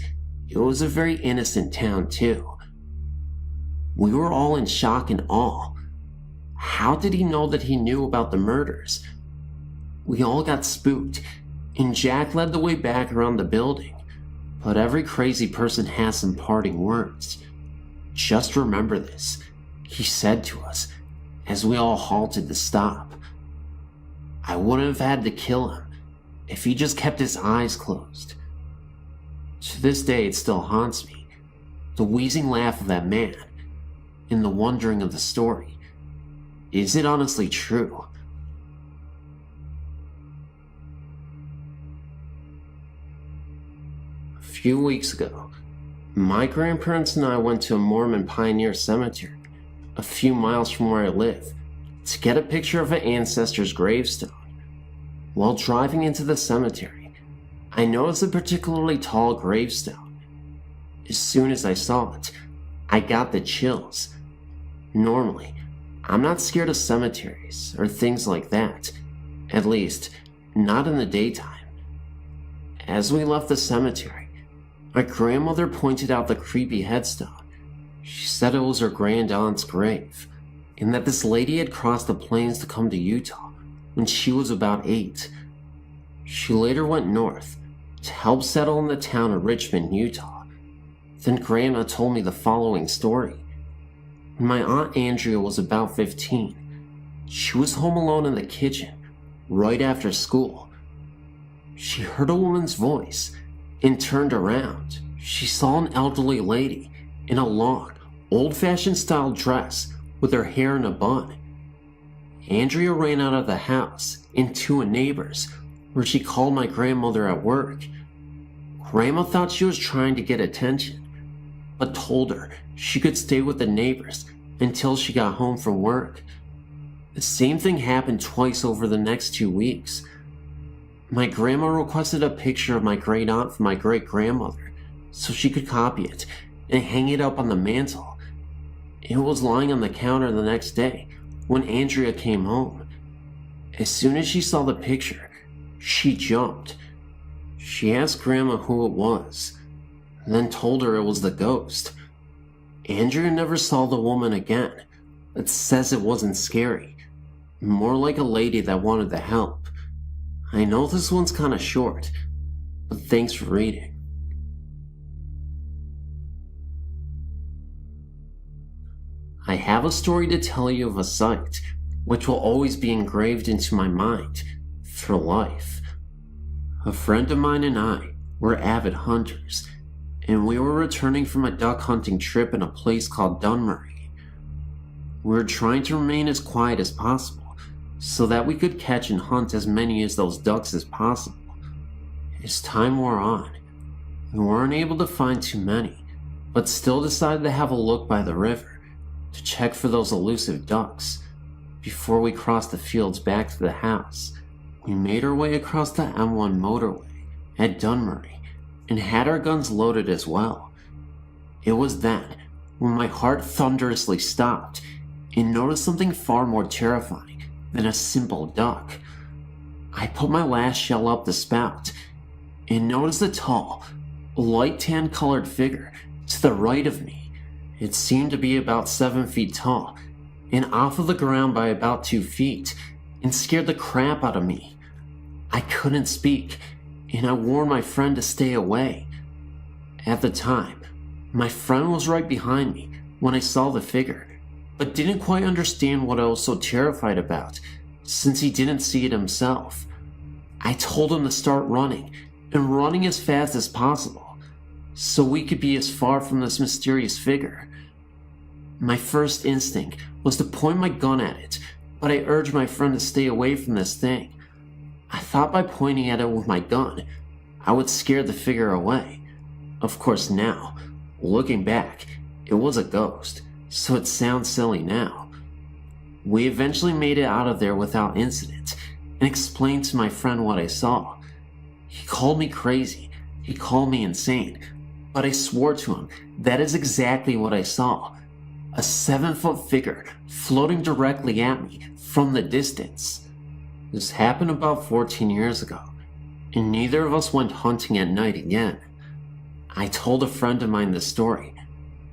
it was a very innocent town too. We were all in shock and awe. How did he know that he knew about the murders? We all got spooked, and Jack led the way back around the building. But every crazy person has some parting words. Just remember this, he said to us as we all halted to stop. I wouldn't have had to kill him if he just kept his eyes closed. To this day, it still haunts me. The wheezing laugh of that man, and the wondering of the story. Is it honestly true? A few weeks ago, my grandparents and I went to a Mormon pioneer cemetery a few miles from where I live to get a picture of an ancestor's gravestone. While driving into the cemetery, I noticed a particularly tall gravestone. As soon as I saw it, I got the chills. Normally, I'm not scared of cemeteries or things like that, at least not in the daytime. As we left the cemetery, my grandmother pointed out the creepy headstone. She said it was her grand-aunt's grave, and that this lady had crossed the plains to come to Utah when she was about 8. She later went north to help settle in the town of Richmond, Utah. Then Grandma told me the following story. When my Aunt Andrea was about 15, she was home alone in the kitchen right after school. She heard a woman's voice and turned around. She saw an elderly lady in a long, old-fashioned style dress with her hair in a bun. Andrea ran out of the house and to a neighbor's, where she called my grandmother at work. Grandma thought she was trying to get attention, but told her she could stay with the neighbors until she got home from work. The same thing happened twice over the next 2 weeks. My grandma requested a picture of my great-aunt from my great-grandmother so she could copy it and hang it up on the mantle. It was lying on the counter the next day when Andrea came home. As soon as she saw the picture, she jumped. She asked Grandma who it was, then told her it was the ghost. Andrea never saw the woman again, but says it wasn't scary, more like a lady that wanted to help. I know this one's kinda short, but thanks for reading. I have a story to tell you of a sight which will always be engraved into my mind for life. A friend of mine and I were avid hunters, and we were returning from a duck hunting trip in a place called Dunmurry. We were trying to remain as quiet as possible so that we could catch and hunt as many of those ducks as possible. As time wore on, we weren't able to find too many, but still decided to have a look by the river to check for those elusive ducks. Before we crossed the fields back to the house, we made our way across the M1 motorway at Dunmurray and had our guns loaded as well. It was then when my heart thunderously stopped and noticed something far more terrifying than a simple duck. I put my last shell up the spout and noticed a tall, light tan colored figure to the right of me. It seemed to be about 7 feet tall and off of the ground by about 2 feet, and scared the crap out of me. I couldn't speak, and I warned my friend to stay away. At the time, my friend was right behind me when I saw the figure, but didn't quite understand what I was so terrified about, since he didn't see it himself. I told him to start running, and running as fast as possible, so we could be as far from this mysterious figure. My first instinct was to point my gun at it, but I urged my friend to stay away from this thing. I thought by pointing at it with my gun, I would scare the figure away. Of course now, looking back, it was a ghost, so it sounds silly now. We eventually made it out of there without incident, and explained to my friend what I saw. He called me crazy, he called me insane, but I swore to him that is exactly what I saw. A 7-foot figure floating directly at me from the distance. This happened about 14 years ago, and neither of us went hunting at night again. I told a friend of mine this story,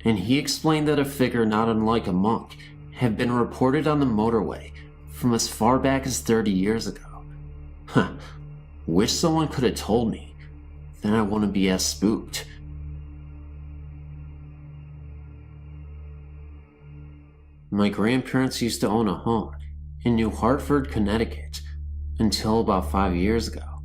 and he explained that a figure not unlike a monk had been reported on the motorway from as far back as 30 years ago. Wish someone could have told me, then I wouldn't be as spooked. My grandparents used to own a home in New Hartford, Connecticut, until about 5 years ago.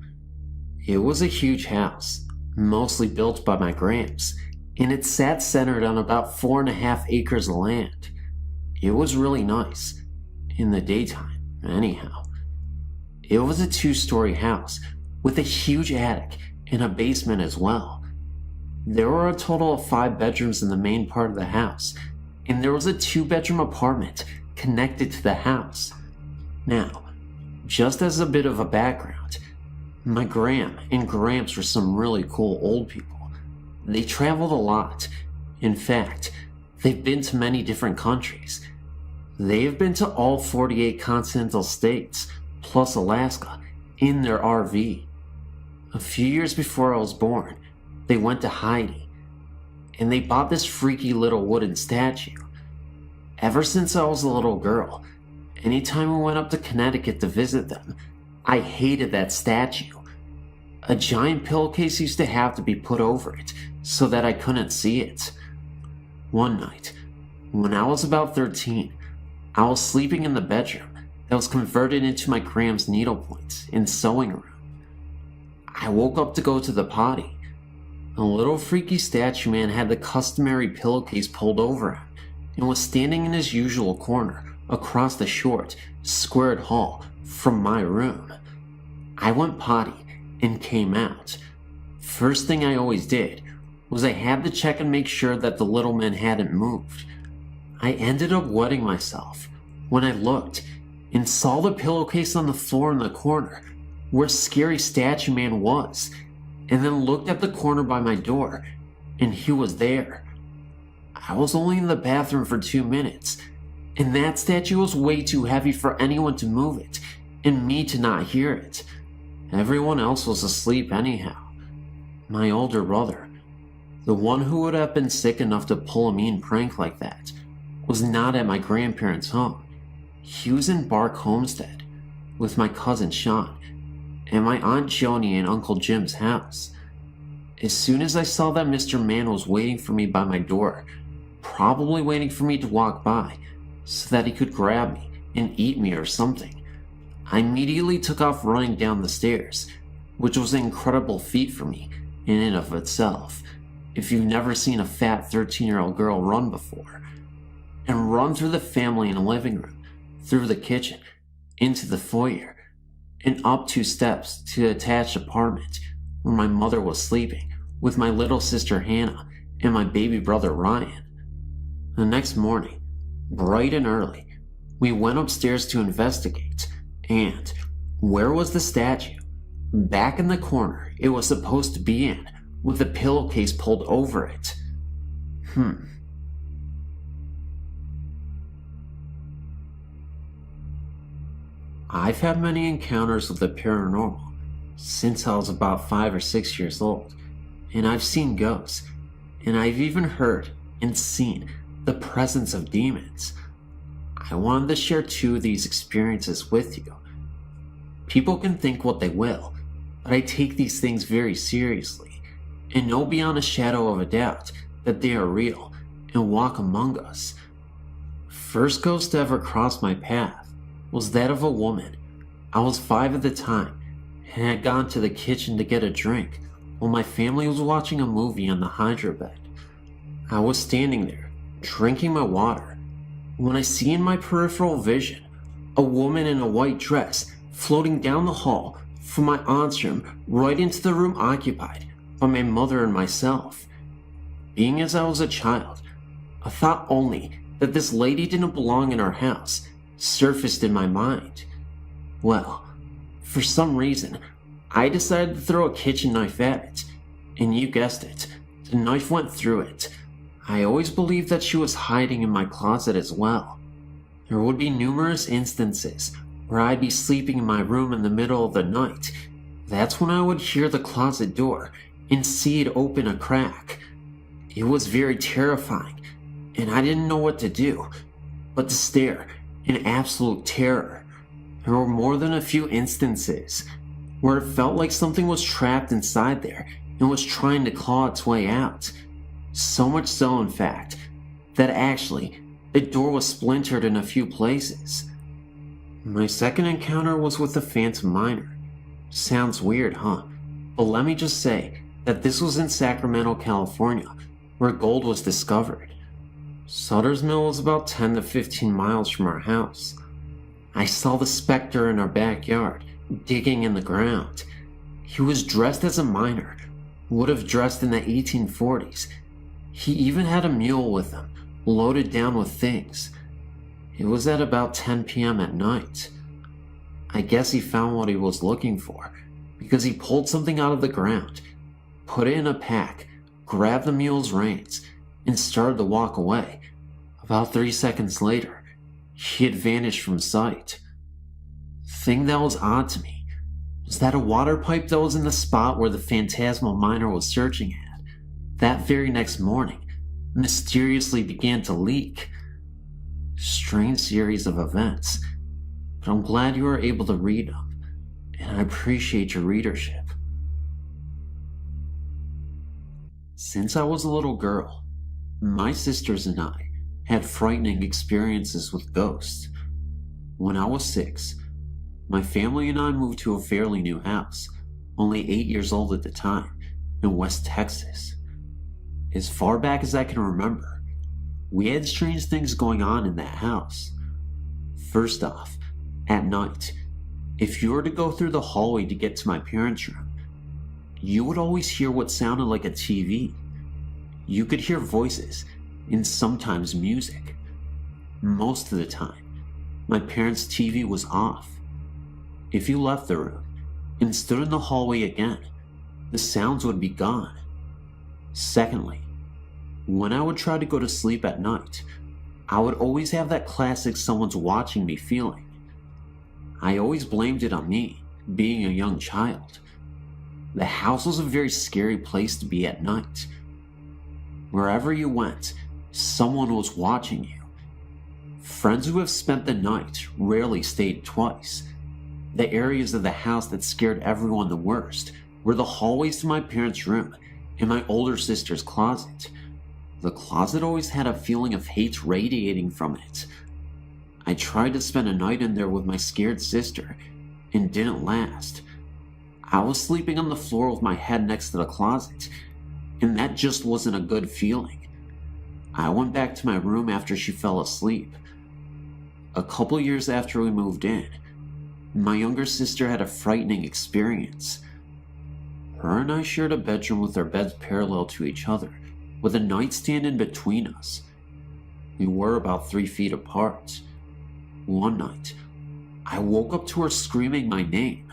It was a huge house, mostly built by my gramps, and it sat centered on about 4.5 acres of land. It was really nice, in the daytime, anyhow. It was a 2-story house with a huge attic and a basement as well. There were a total of 5 bedrooms in the main part of the house, and there was a 2-bedroom apartment connected to the house. Now, just as a bit of a background, my gram and gramps were some really cool old people. They traveled a lot. In fact, they've been to many different countries. They have been to all 48 continental states, plus Alaska, in their RV. A few years before I was born, they went to Haiti, and they bought this freaky little wooden statue. Ever since I was a little girl, anytime we went up to Connecticut to visit them, I hated that statue. A giant pillowcase used to have to be put over it so that I couldn't see it. One night, when I was about 13, I was sleeping in the bedroom that was converted into my gram's needlepoint and sewing room. I woke up to go to the potty. A little freaky statue man had the customary pillowcase pulled over him and was standing in his usual corner across the short, squared hall from my room. I went potty and came out. First thing I always did was I had to check and make sure that the little man hadn't moved. I ended up wetting myself when I looked and saw the pillowcase on the floor in the corner where scary statue man was, and then looked at the corner by my door, and he was there. I was only in the bathroom for 2 minutes, and that statue was way too heavy for anyone to move it, and me to not hear it. Everyone else was asleep anyhow. My older brother, the one who would have been sick enough to pull a mean prank like that, was not at my grandparents' home. He was in Bark Homestead with my cousin Sean and my Aunt Joni and Uncle Jim's house. As soon as I saw that Mr. Man was waiting for me by my door, probably waiting for me to walk by so that he could grab me and eat me or something, I immediately took off running down the stairs, which was an incredible feat for me in and of itself, if you've never seen a fat 13-year-old girl run before, and run through the family and living room, through the kitchen, into the foyer, and up 2 steps to the attached apartment where my mother was sleeping with my little sister Hannah and my baby brother Ryan. The next morning, bright and early, we went upstairs to investigate, and where was the statue? Back in the corner it was supposed to be in, with the pillowcase pulled over it. I've had many encounters with the paranormal since I was about 5 or 6 years old, and I've seen ghosts, and I've even heard and seen the presence of demons. I wanted to share 2 of these experiences with you. People can think what they will, but I take these things very seriously, and know beyond a shadow of a doubt that they are real and walk among us. First ghost to ever cross my path was that of a woman. I was 5 at the time and had gone to the kitchen to get a drink while my family was watching a movie on the hydro bed. I was standing there, drinking my water, when I see in my peripheral vision a woman in a white dress floating down the hall from my aunt's room right into the room occupied by my mother and myself. Being as I was a child, a thought only that this lady didn't belong in our house surfaced in my mind. Well, for some reason, I decided to throw a kitchen knife at it, and you guessed it, the knife went through it. I always believed that she was hiding in my closet as well. There would be numerous instances where I'd be sleeping in my room in the middle of the night. That's when I would hear the closet door and see it open a crack. It was very terrifying, and I didn't know what to do but to stare in absolute terror. There were more than a few instances where it felt like something was trapped inside there and was trying to claw its way out. So much so, in fact, that actually the door was splintered in a few places. My second encounter was with the Phantom Miner. Sounds weird, huh? But let me just say that this was in Sacramento, California, where gold was discovered. Sutter's Mill was about 10 to 15 miles from our house. I saw the specter in our backyard, digging in the ground. He was dressed as a miner, would have dressed in the 1840s. He even had a mule with him, loaded down with things. It was at about 10 p.m. at night. I guess he found what he was looking for, because he pulled something out of the ground, put it in a pack, grabbed the mule's reins, and started to walk away. About 3 seconds later, he had vanished from sight. The thing that was odd to me was that a water pipe that was in the spot where the phantasmal miner was searching at, that very next morning, mysteriously began to leak. Strange series of events, but I'm glad you were able to read them, and I appreciate your readership. Since I was a little girl, my sisters and I had frightening experiences with ghosts. When I was 6, my family and I moved to a fairly new house, only 8 years old at the time, in West Texas. As far back as I can remember, we had strange things going on in that house. First off, at night, if you were to go through the hallway to get to my parents' room, you would always hear what sounded like a TV. You could hear voices and sometimes music. Most of the time, my parents' TV was off. If you left the room and stood in the hallway again, the sounds would be gone. Secondly, when I would try to go to sleep at night, I would always have that classic someone's watching me feeling. I always blamed it on me, being a young child. The house was a very scary place to be at night. Wherever you went, someone was watching you. Friends who have spent the night rarely stayed twice. The areas of the house that scared everyone the worst were the hallways to my parents' room and my older sister's closet. The closet always had a feeling of hate radiating from it. I tried to spend a night in there with my scared sister, and didn't last. I was sleeping on the floor with my head next to the closet, and that just wasn't a good feeling. I went back to my room after she fell asleep. A couple years after we moved in, my younger sister had a frightening experience. Her and I shared a bedroom with our beds parallel to each other, with a nightstand in between us. We were about 3 feet apart. One night, I woke up to her screaming my name.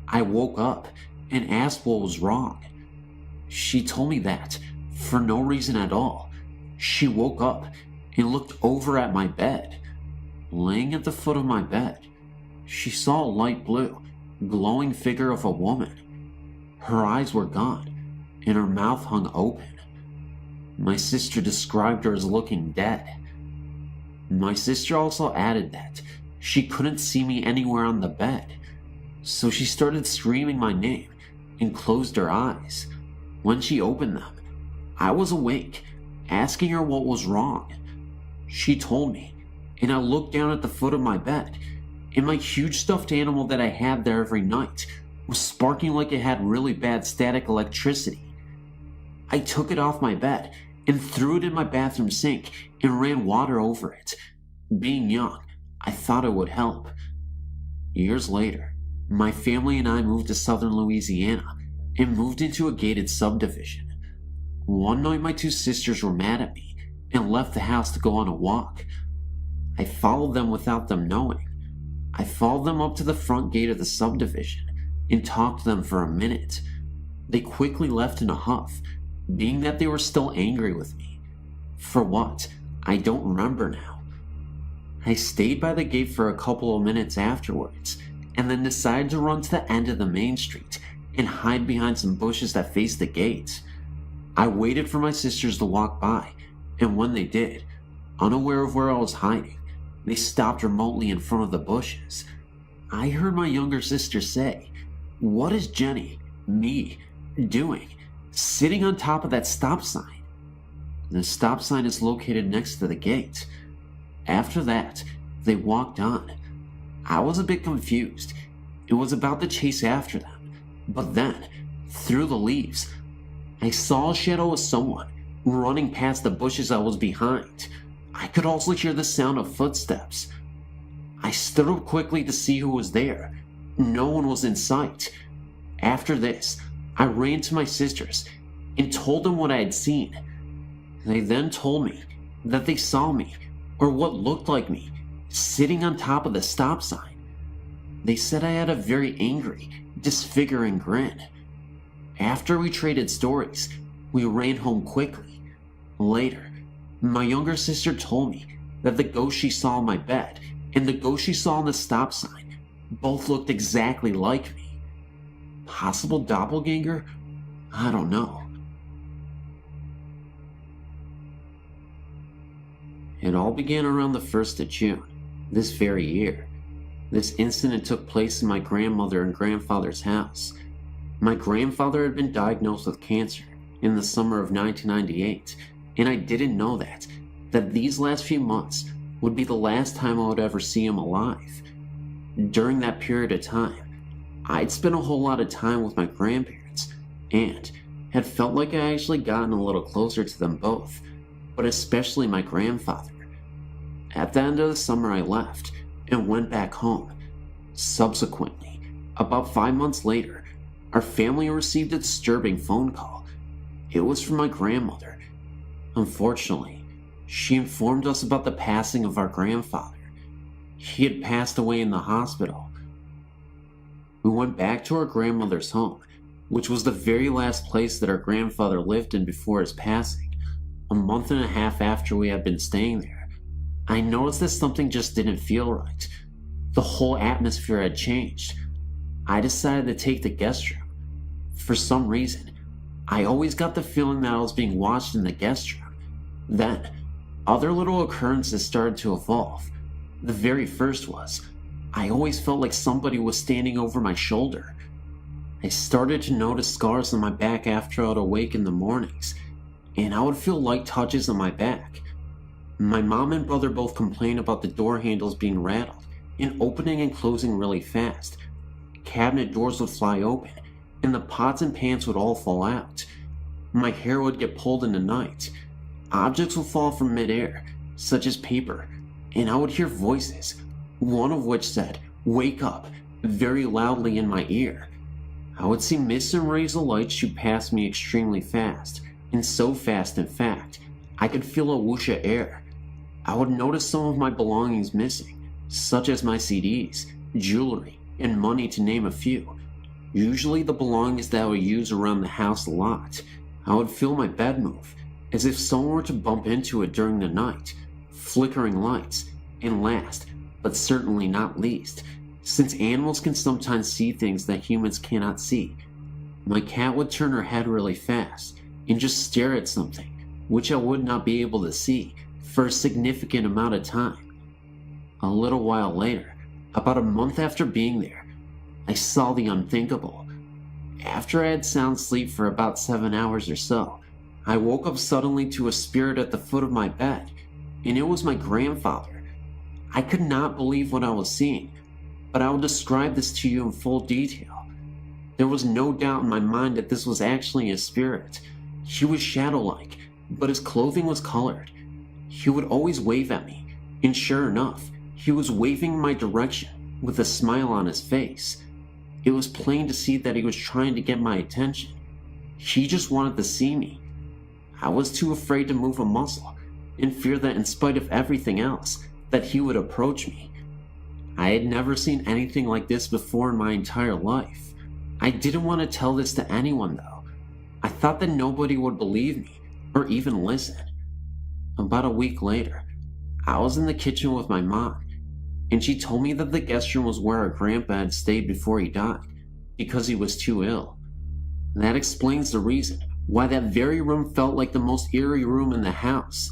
I woke up and asked what was wrong. She told me that, for no reason at all, she woke up and looked over at my bed. Laying at the foot of my bed, she saw a light blue, glowing figure of a woman. Her eyes were gone, and her mouth hung open. My sister described her as looking dead. My sister also added that she couldn't see me anywhere on the bed, so she started screaming my name and closed her eyes. When she opened them, I was awake, asking her what was wrong. She told me, and I looked down at the foot of my bed, and my huge stuffed animal that I had there every night was sparking like it had really bad static electricity. I took it off my bed and threw it in my bathroom sink and ran water over it. Being young, I thought it would help. Years later, my family and I moved to southern Louisiana and moved into a gated subdivision. One night my 2 sisters were mad at me and left the house to go on a walk. I followed them without them knowing. I followed them up to the front gate of the subdivision and talked to them for a minute. They quickly left in a huff, being that they were still angry with me. For what? I don't remember now. I stayed by the gate for a couple of minutes afterwards, and then decided to run to the end of the main street and hide behind some bushes that faced the gate. I waited for my sisters to walk by, and when they did, unaware of where I was hiding, they stopped remotely in front of the bushes. I heard my younger sister say, "What is Jenny, me, doing, sitting on top of that stop sign?" The stop sign is located next to the gate. After that, they walked on. I was a bit confused. It was about to chase after them, but then, through the leaves, I saw a shadow of someone running past the bushes I was behind. I could also hear the sound of footsteps. I stood up quickly to see who was there. No one was in sight. After this, I ran to my sisters and told them what I had seen. They then told me that they saw me, or what looked like me, sitting on top of the stop sign. They said I had a very angry, disfiguring grin. After we traded stories, we ran home quickly. Later, my younger sister told me that the ghost she saw on my bed and the ghost she saw on the stop sign both looked exactly like me. Possible doppelganger? I don't know. It all began around the 1st of June, this very year. This incident took place in my grandmother and grandfather's house. My grandfather had been diagnosed with cancer in the summer of 1998, and I didn't know that these last few months would be the last time I would ever see him alive. During that period of time, I'd spent a whole lot of time with my grandparents, and had felt like I actually gotten a little closer to them both, but especially my grandfather. At the end of the summer, I left and went back home. Subsequently, about 5 months later, our family received a disturbing phone call. It was from my grandmother. Unfortunately, she informed us about the passing of our grandfather. He had passed away in the hospital. We went back to our grandmother's home, which was the very last place that our grandfather lived in before his passing. A month and a half after we had been staying there, I noticed that something just didn't feel right. The whole atmosphere had changed. I decided to take the guest room. For some reason, I always got the feeling that I was being watched in the guest room. Then, other little occurrences started to evolve. The very first was, I always felt like somebody was standing over my shoulder. I started to notice scars on my back after I would awake in the mornings, and I would feel light touches on my back. My mom and brother both complained about the door handles being rattled and opening and closing really fast. Cabinet doors would fly open, and the pots and pans would all fall out. My hair would get pulled in the night. Objects would fall from midair, such as paper, and I would hear voices, one of which said, "Wake up," very loudly in my ear. I would see mists and rays of light shoot past me extremely fast, and so fast in fact, I could feel a whoosh of air. I would notice some of my belongings missing, such as my CDs, jewelry, and money to name a few. Usually the belongings that I would use around the house a lot. I would feel my bed move, as if someone were to bump into it during the night, flickering lights, and last, but certainly not least, since animals can sometimes see things that humans cannot see, my cat would turn her head really fast and just stare at something, which I would not be able to see for a significant amount of time. A little while later, about a month after being there, I saw the unthinkable. After I had sound sleep for about 7 hours or so, I woke up suddenly to a spirit at the foot of my bed, and it was my grandfather. I could not believe what I was seeing, but I will describe this to you in full detail. There was no doubt in my mind that this was actually a spirit. He was shadow-like, but his clothing was colored. He would always wave at me, and sure enough, he was waving in my direction with a smile on his face. It was plain to see that he was trying to get my attention. He just wanted to see me. I was too afraid to move a muscle, in fear that in spite of everything else, that he would approach me. I had never seen anything like this before in my entire life. I didn't want to tell this to anyone though. I thought that nobody would believe me, or even listen. About a week later, I was in the kitchen with my mom, and she told me that the guest room was where our grandpa had stayed before he died, because he was too ill. That explains the reason why that very room felt like the most eerie room in the house.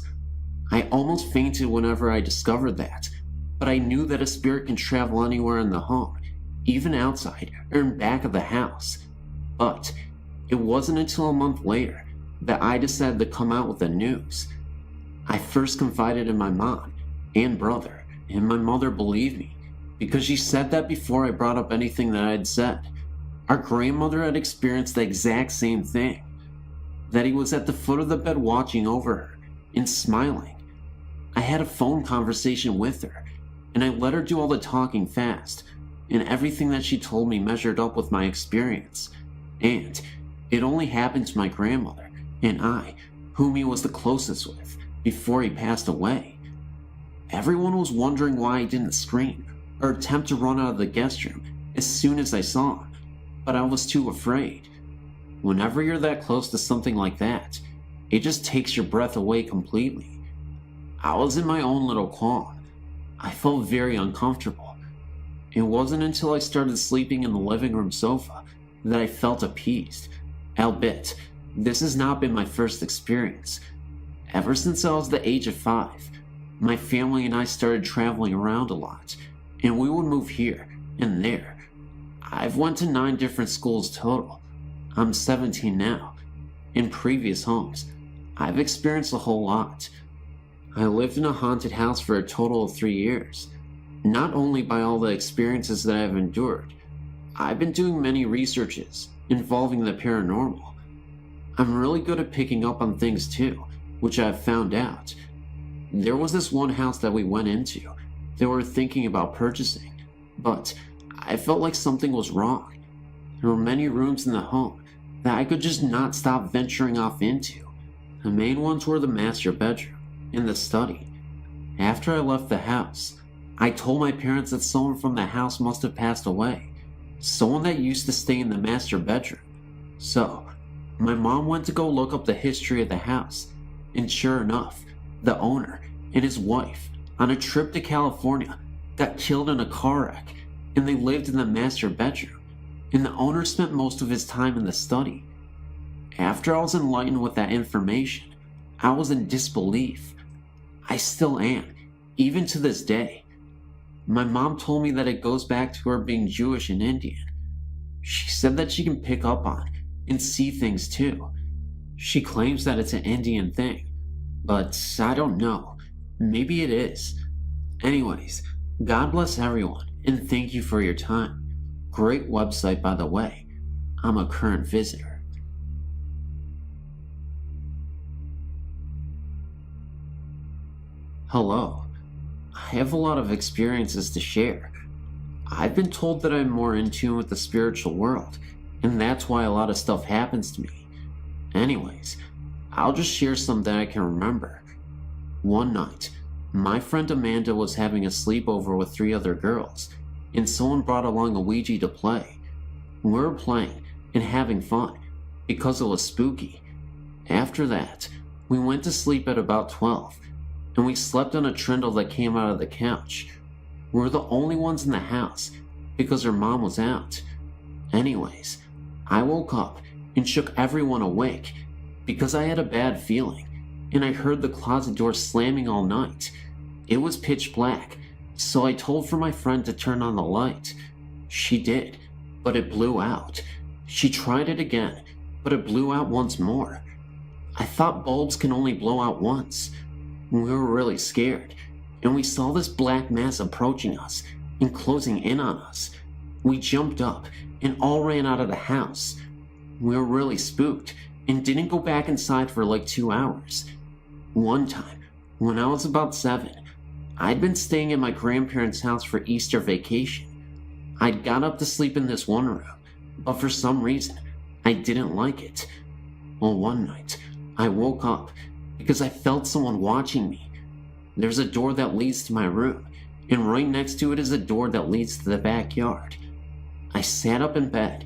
I almost fainted whenever I discovered that, but I knew that a spirit can travel anywhere in the home, even outside or in back of the house. But it wasn't until a month later that I decided to come out with the news. I first confided in my mom and brother, and my mother believed me, because she said that before I brought up anything that I had said. Our grandmother had experienced the exact same thing, that he was at the foot of the bed watching over her and smiling. I had a phone conversation with her, and I let her do all the talking fast, and everything that she told me measured up with my experience. And it only happened to my grandmother and I, whom he was the closest with, before he passed away. Everyone was wondering why I didn't scream or attempt to run out of the guest room as soon as I saw him, but I was too afraid. Whenever you're that close to something like that, it just takes your breath away completely. I was in my own little calm. I felt very uncomfortable. It wasn't until I started sleeping in the living room sofa that I felt appeased. Albeit, this has not been my first experience. Ever since I was the age of 5, my family and I started traveling around a lot, and we would move here and there. I've went to 9 different schools total. I'm 17 now. In previous homes, I've experienced a whole lot. I lived in a haunted house for a total of 3 years. Not only by all the experiences that I've endured, I've been doing many researches involving the paranormal. I'm really good at picking up on things too, which I've found out. There was this one house that we went into that we were thinking about purchasing, but I felt like something was wrong. There were many rooms in the home that I could just not stop venturing off into. The main ones were the master bedroom and the study. After I left the house, I told my parents that someone from the house must have passed away, someone that used to stay in the master bedroom. So, my mom went to go look up the history of the house, and sure enough, the owner and his wife, on a trip to California, got killed in a car wreck, and they lived in the master bedroom, and the owner spent most of his time in the study. After I was enlightened with that information, I was in disbelief. I still am, even to this day. My mom told me that it goes back to her being Jewish and Indian. She said that she can pick up on and see things too. She claims that it's an Indian thing, but I don't know. Maybe it is. Anyways, God bless everyone, and thank you for your time. Great website, by the way. I'm a current visitor. Hello. I have a lot of experiences to share. I've been told that I'm more in tune with the spiritual world, and that's why a lot of stuff happens to me. Anyways, I'll just share some that I can remember. One night, my friend Amanda was having a sleepover with 3 other girls, and someone brought along a Ouija to play. We were playing and having fun because it was spooky. After that, we went to sleep at about 12, and we slept on a trundle that came out of the couch. We were the only ones in the house because her mom was out. Anyways, I woke up and shook everyone awake because I had a bad feeling, and I heard the closet door slamming all night. It was pitch black, so I told for my friend to turn on the light. She did, but it blew out. She tried it again, but it blew out once more. I thought bulbs can only blow out once. We were really scared, and we saw this black mass approaching us and closing in on us. We jumped up and all ran out of the house. We were really spooked and didn't go back inside for like 2 hours. One time, when I was about 7, I'd been staying at my grandparents' house for Easter vacation. I'd got up to sleep in this one room, but for some reason, I didn't like it. Well, one night, I woke up because I felt someone watching me. There's a door that leads to my room, and right next to it is a door that leads to the backyard. I sat up in bed,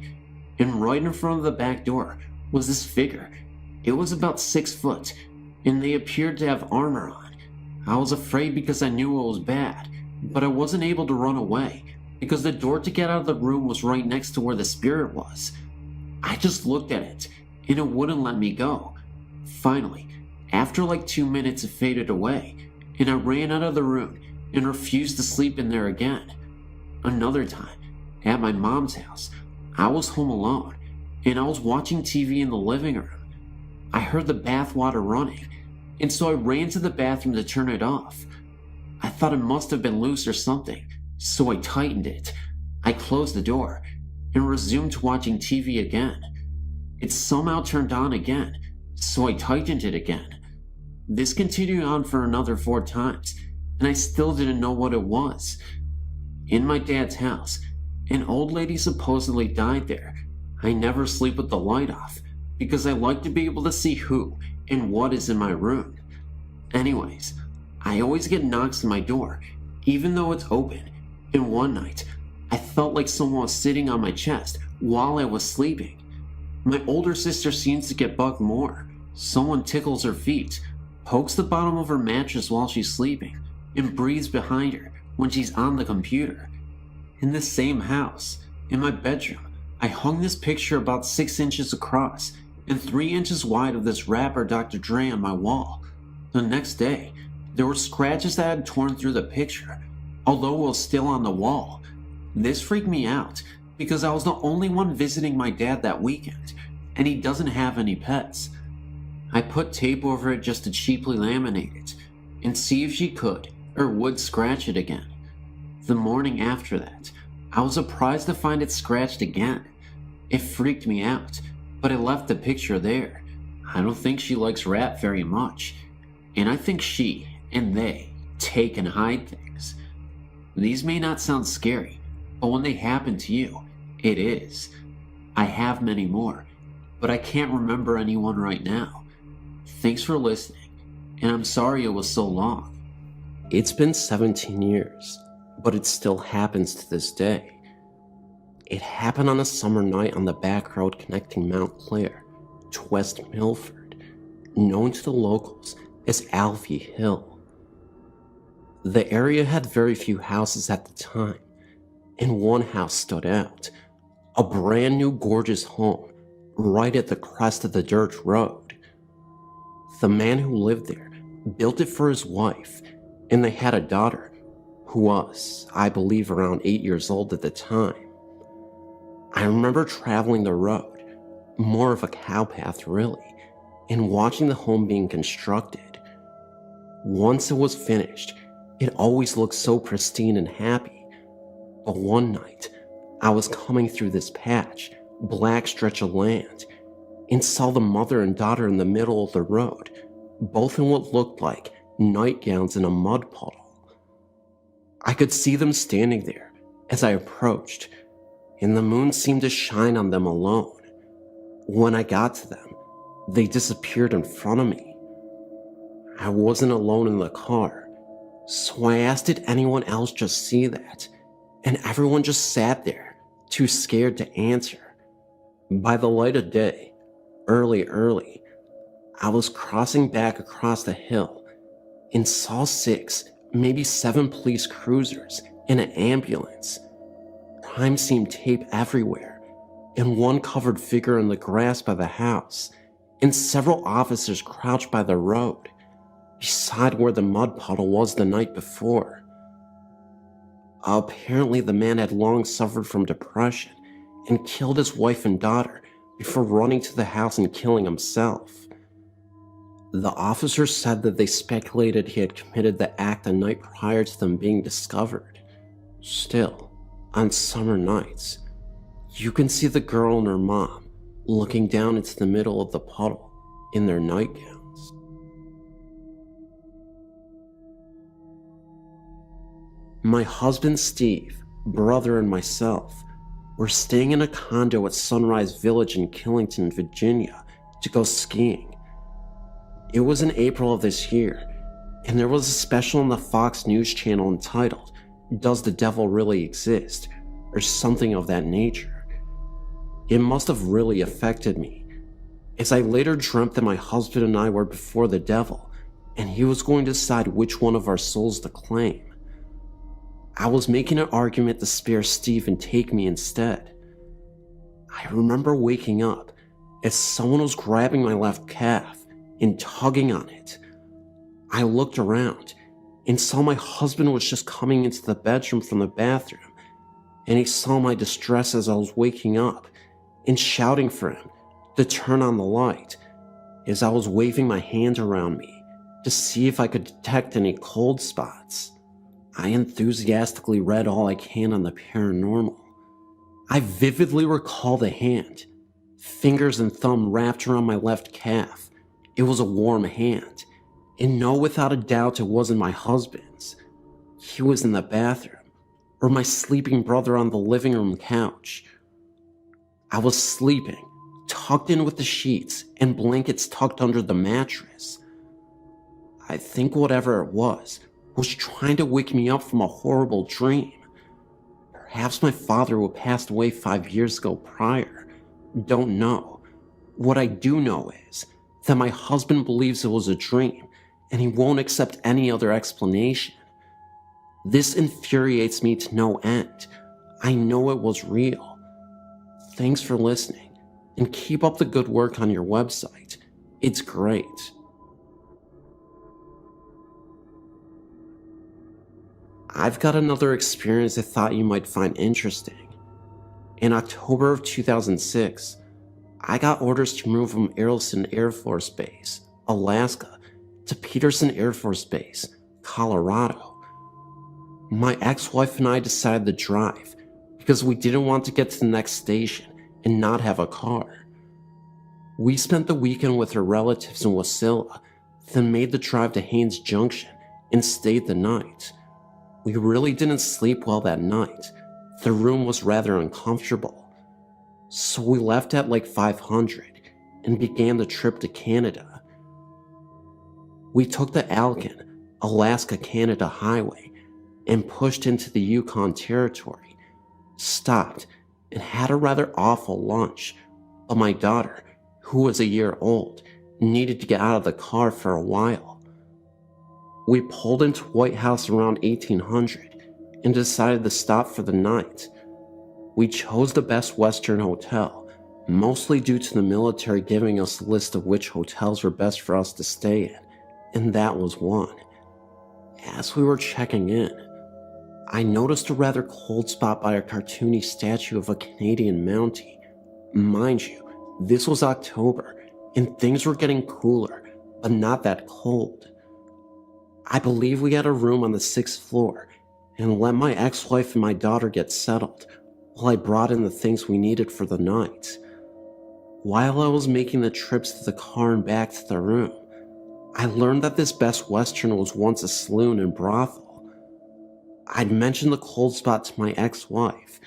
and right in front of the back door was this figure. It was about 6 foot, and they appeared to have armor on. I was afraid because I knew it was bad, but I wasn't able to run away because the door to get out of the room was right next to where the spirit was. I just looked at it, and it wouldn't let me go. Finally, after like 2 minutes, it faded away, and I ran out of the room and refused to sleep in there again. Another time, at my mom's house, I was home alone, and I was watching TV in the living room. I heard the bath water running, and so I ran to the bathroom to turn it off. I thought it must have been loose or something, so I tightened it. I closed the door and resumed watching TV again. It somehow turned on again, so I tightened it again. This continued on for another 4 times, and I still didn't know what it was. In my dad's house, an old lady supposedly died there. I never sleep with the light off because I like to be able to see who and what is in my room. Anyways, I always get knocks on my door, even though it's open, and one night, I felt like someone was sitting on my chest while I was sleeping. My older sister seems to get bugged more. Someone tickles her feet, pokes the bottom of her mattress while she's sleeping, and breathes behind her when she's on the computer. In the same house, in my bedroom, I hung this picture about 6 inches across and 3 inches wide of this rapper Dr. Dre on my wall. The next day, there were scratches that had torn through the picture, although it was still on the wall. This freaked me out because I was the only one visiting my dad that weekend, and he doesn't have any pets. I put tape over it just to cheaply laminate it and see if she could or would scratch it again. The morning after that, I was surprised to find it scratched again. It freaked me out, but I left the picture there. I don't think she likes rap very much, and I think she and they take and hide things. These may not sound scary, but when they happen to you, it is. I have many more, but I can't remember anyone right now. Thanks for listening, and I'm sorry it was so long. It's been 17 years, but it still happens to this day. It happened on a summer night on the back road connecting Mount Clair to West Milford, known to the locals as Alfie Hill. The area had very few houses at the time, and one house stood out, a brand new gorgeous home right at the crest of the dirt road. The man who lived there built it for his wife, and they had a daughter who was, I believe, around 8 years old at the time. I remember traveling the road, more of a cowpath really, and watching the home being constructed. Once it was finished, it always looked so pristine and happy. But one night, I was coming through this patch, black stretch of land, and saw the mother and daughter in the middle of the road, both in what looked like nightgowns in a mud puddle. I could see them standing there as I approached, and the moon seemed to shine on them alone. When I got to them, they disappeared in front of me. I wasn't alone in the car, so I asked did anyone else just see that, and everyone just sat there, too scared to answer. By the light of day, early, I was crossing back across the hill and saw 6, maybe 7 police cruisers and an ambulance, crime scene tape everywhere, and one covered figure in the grass by the house, and several officers crouched by the road, beside where the mud puddle was the night before. Apparently the man had long suffered from depression and killed his wife and daughter before running to the house and killing himself. The officers said that they speculated he had committed the act the night prior to them being discovered. Still, on summer nights, you can see the girl and her mom looking down into the middle of the puddle in their nightgowns. My husband Steve, brother, and myself were staying in a condo at Sunrise Village in Killington, Virginia, to go skiing. It was in April of this year, and there was a special on the Fox News channel entitled, "Does the Devil Really Exist?" or something of that nature. It must have really affected me, as I later dreamt that my husband and I were before the devil, and he was going to decide which one of our souls to claim. I was making an argument to spare Steve and take me instead. I remember waking up as someone was grabbing my left calf and tugging on it. I looked around and saw my husband was just coming into the bedroom from the bathroom, and he saw my distress as I was waking up and shouting for him to turn on the light as I was waving my hand around me to see if I could detect any cold spots. I enthusiastically read all I can on the paranormal. I vividly recall the hand, fingers and thumb wrapped around my left calf. It was a warm hand, and no, without a doubt, it wasn't my husband's. He was in the bathroom, or my sleeping brother on the living room couch. I was sleeping, tucked in with the sheets and blankets tucked under the mattress. I think whatever it was trying to wake me up from a horrible dream. Perhaps my father, who passed away 5 years ago prior. Don't know. What I do know is that my husband believes it was a dream, and he won't accept any other explanation. This infuriates me to no end. I know it was real. Thanks for listening, and keep up the good work on your website. It's great. I've got another experience I thought you might find interesting. In October of 2006, I got orders to move from Arlington Air Force Base, Alaska, to Peterson Air Force Base, Colorado. My ex-wife and I decided to drive because we didn't want to get to the next station and not have a car. We spent the weekend with her relatives in Wasilla, then made the drive to Haines Junction and stayed the night. We really didn't sleep well that night. The room was rather uncomfortable. So we left at like 500 and began the trip to Canada. We took the Alcan, Alaska-Canada highway and pushed into the Yukon Territory, stopped and had a rather awful lunch, but my daughter, who was a year old, needed to get out of the car for a while. We pulled into White House around 1800 and decided to stop for the night. We chose the Best Western Hotel, mostly due to the military giving us a list of which hotels were best for us to stay in, and that was one. As we were checking in, I noticed a rather cold spot by a cartoony statue of a Canadian Mountie. Mind you, this was October, and things were getting cooler, but not that cold. I believe we had a room on the 6th floor and let my ex-wife and my daughter get settled while I brought in the things we needed for the night. While I was making the trips to the car and back to the room, I learned that this Best Western was once a saloon and brothel. I'd mentioned the cold spot to my ex-wife,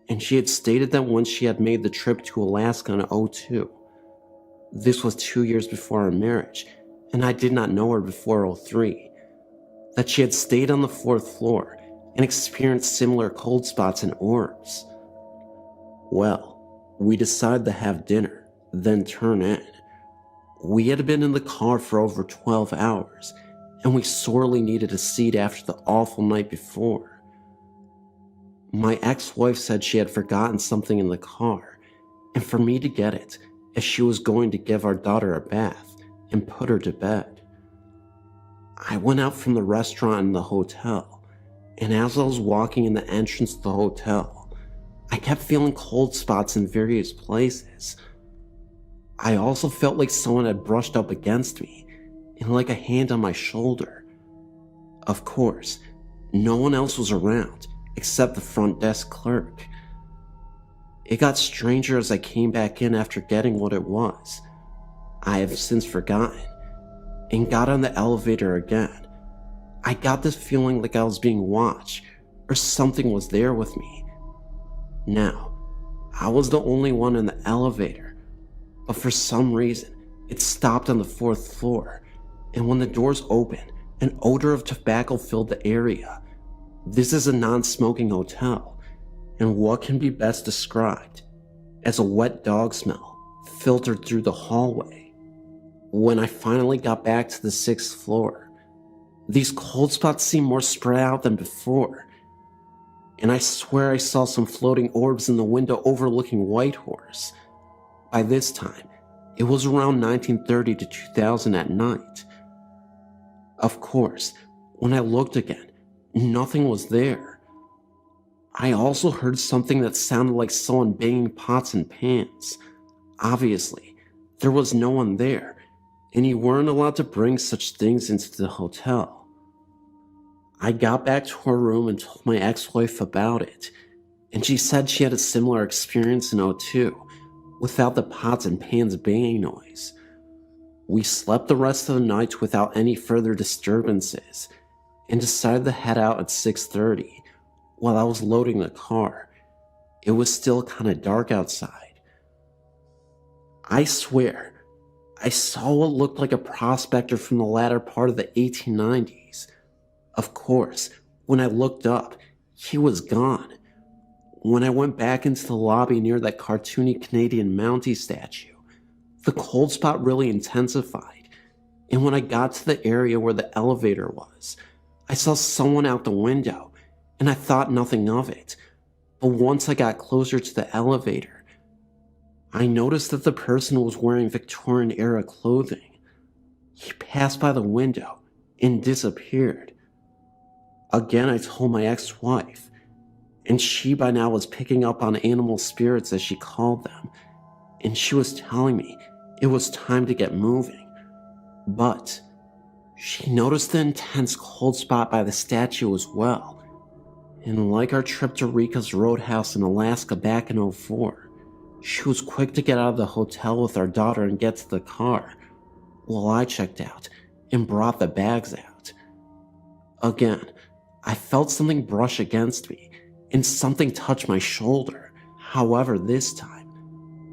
and she had stated that once she had made the trip to Alaska in '02. This was 2 years before our marriage, and I did not know her before '03. That she had stayed on the 4th floor and experienced similar cold spots and orbs. Well, we decided to have dinner, then turn in. We had been in the car for over 12 hours, and we sorely needed a seat after the awful night before. My ex-wife said she had forgotten something in the car, and for me to get it, as she was going to give our daughter a bath and put her to bed. I went out from the restaurant in the hotel, and as I was walking in the entrance to the hotel, I kept feeling cold spots in various places. I also felt like someone had brushed up against me, and like a hand on my shoulder. Of course, no one else was around except the front desk clerk. It got stranger as I came back in after getting what it was. I have since forgotten, and got on the elevator again. I got this feeling like I was being watched, or something was there with me. Now, I was the only one in the elevator, but for some reason, it stopped on the 4th floor, and when the doors opened, an odor of tobacco filled the area. This is a non-smoking hotel, and what can be best described as a wet dog smell filtered through the hallway. When I finally got back to the 6th floor, these cold spots seemed more spread out than before, and I swear I saw some floating orbs in the window overlooking Whitehorse. By this time, it was around 1930 to 2000 at night. Of course, when I looked again, nothing was there. I also heard something that sounded like someone banging pots and pans. Obviously, there was no one there, and you weren't allowed to bring such things into the hotel. I got back to her room and told my ex-wife about it, and she said she had a similar experience in '02, without the pots and pans banging noise. We slept the rest of the night without any further disturbances, and decided to head out at 6:30 while I was loading the car. It was still kinda dark outside. I swear, I saw what looked like a prospector from the latter part of the 1890s. Of course, when I looked up, he was gone. When I went back into the lobby near that cartoony Canadian Mountie statue, the cold spot really intensified, and when I got to the area where the elevator was, I saw someone out the window, and I thought nothing of it. But once I got closer to the elevator, I noticed that the person was wearing Victorian-era clothing. He passed by the window and disappeared. Again, I told my ex-wife, and she by now was picking up on animal spirits as she called them, and she was telling me it was time to get moving. But she noticed the intense cold spot by the statue as well, and like our trip to Rika's Roadhouse in Alaska back in '04, she was quick to get out of the hotel with our daughter and get to the car, while I checked out and brought the bags out. Again, I felt something brush against me, and something touched my shoulder. However, this time,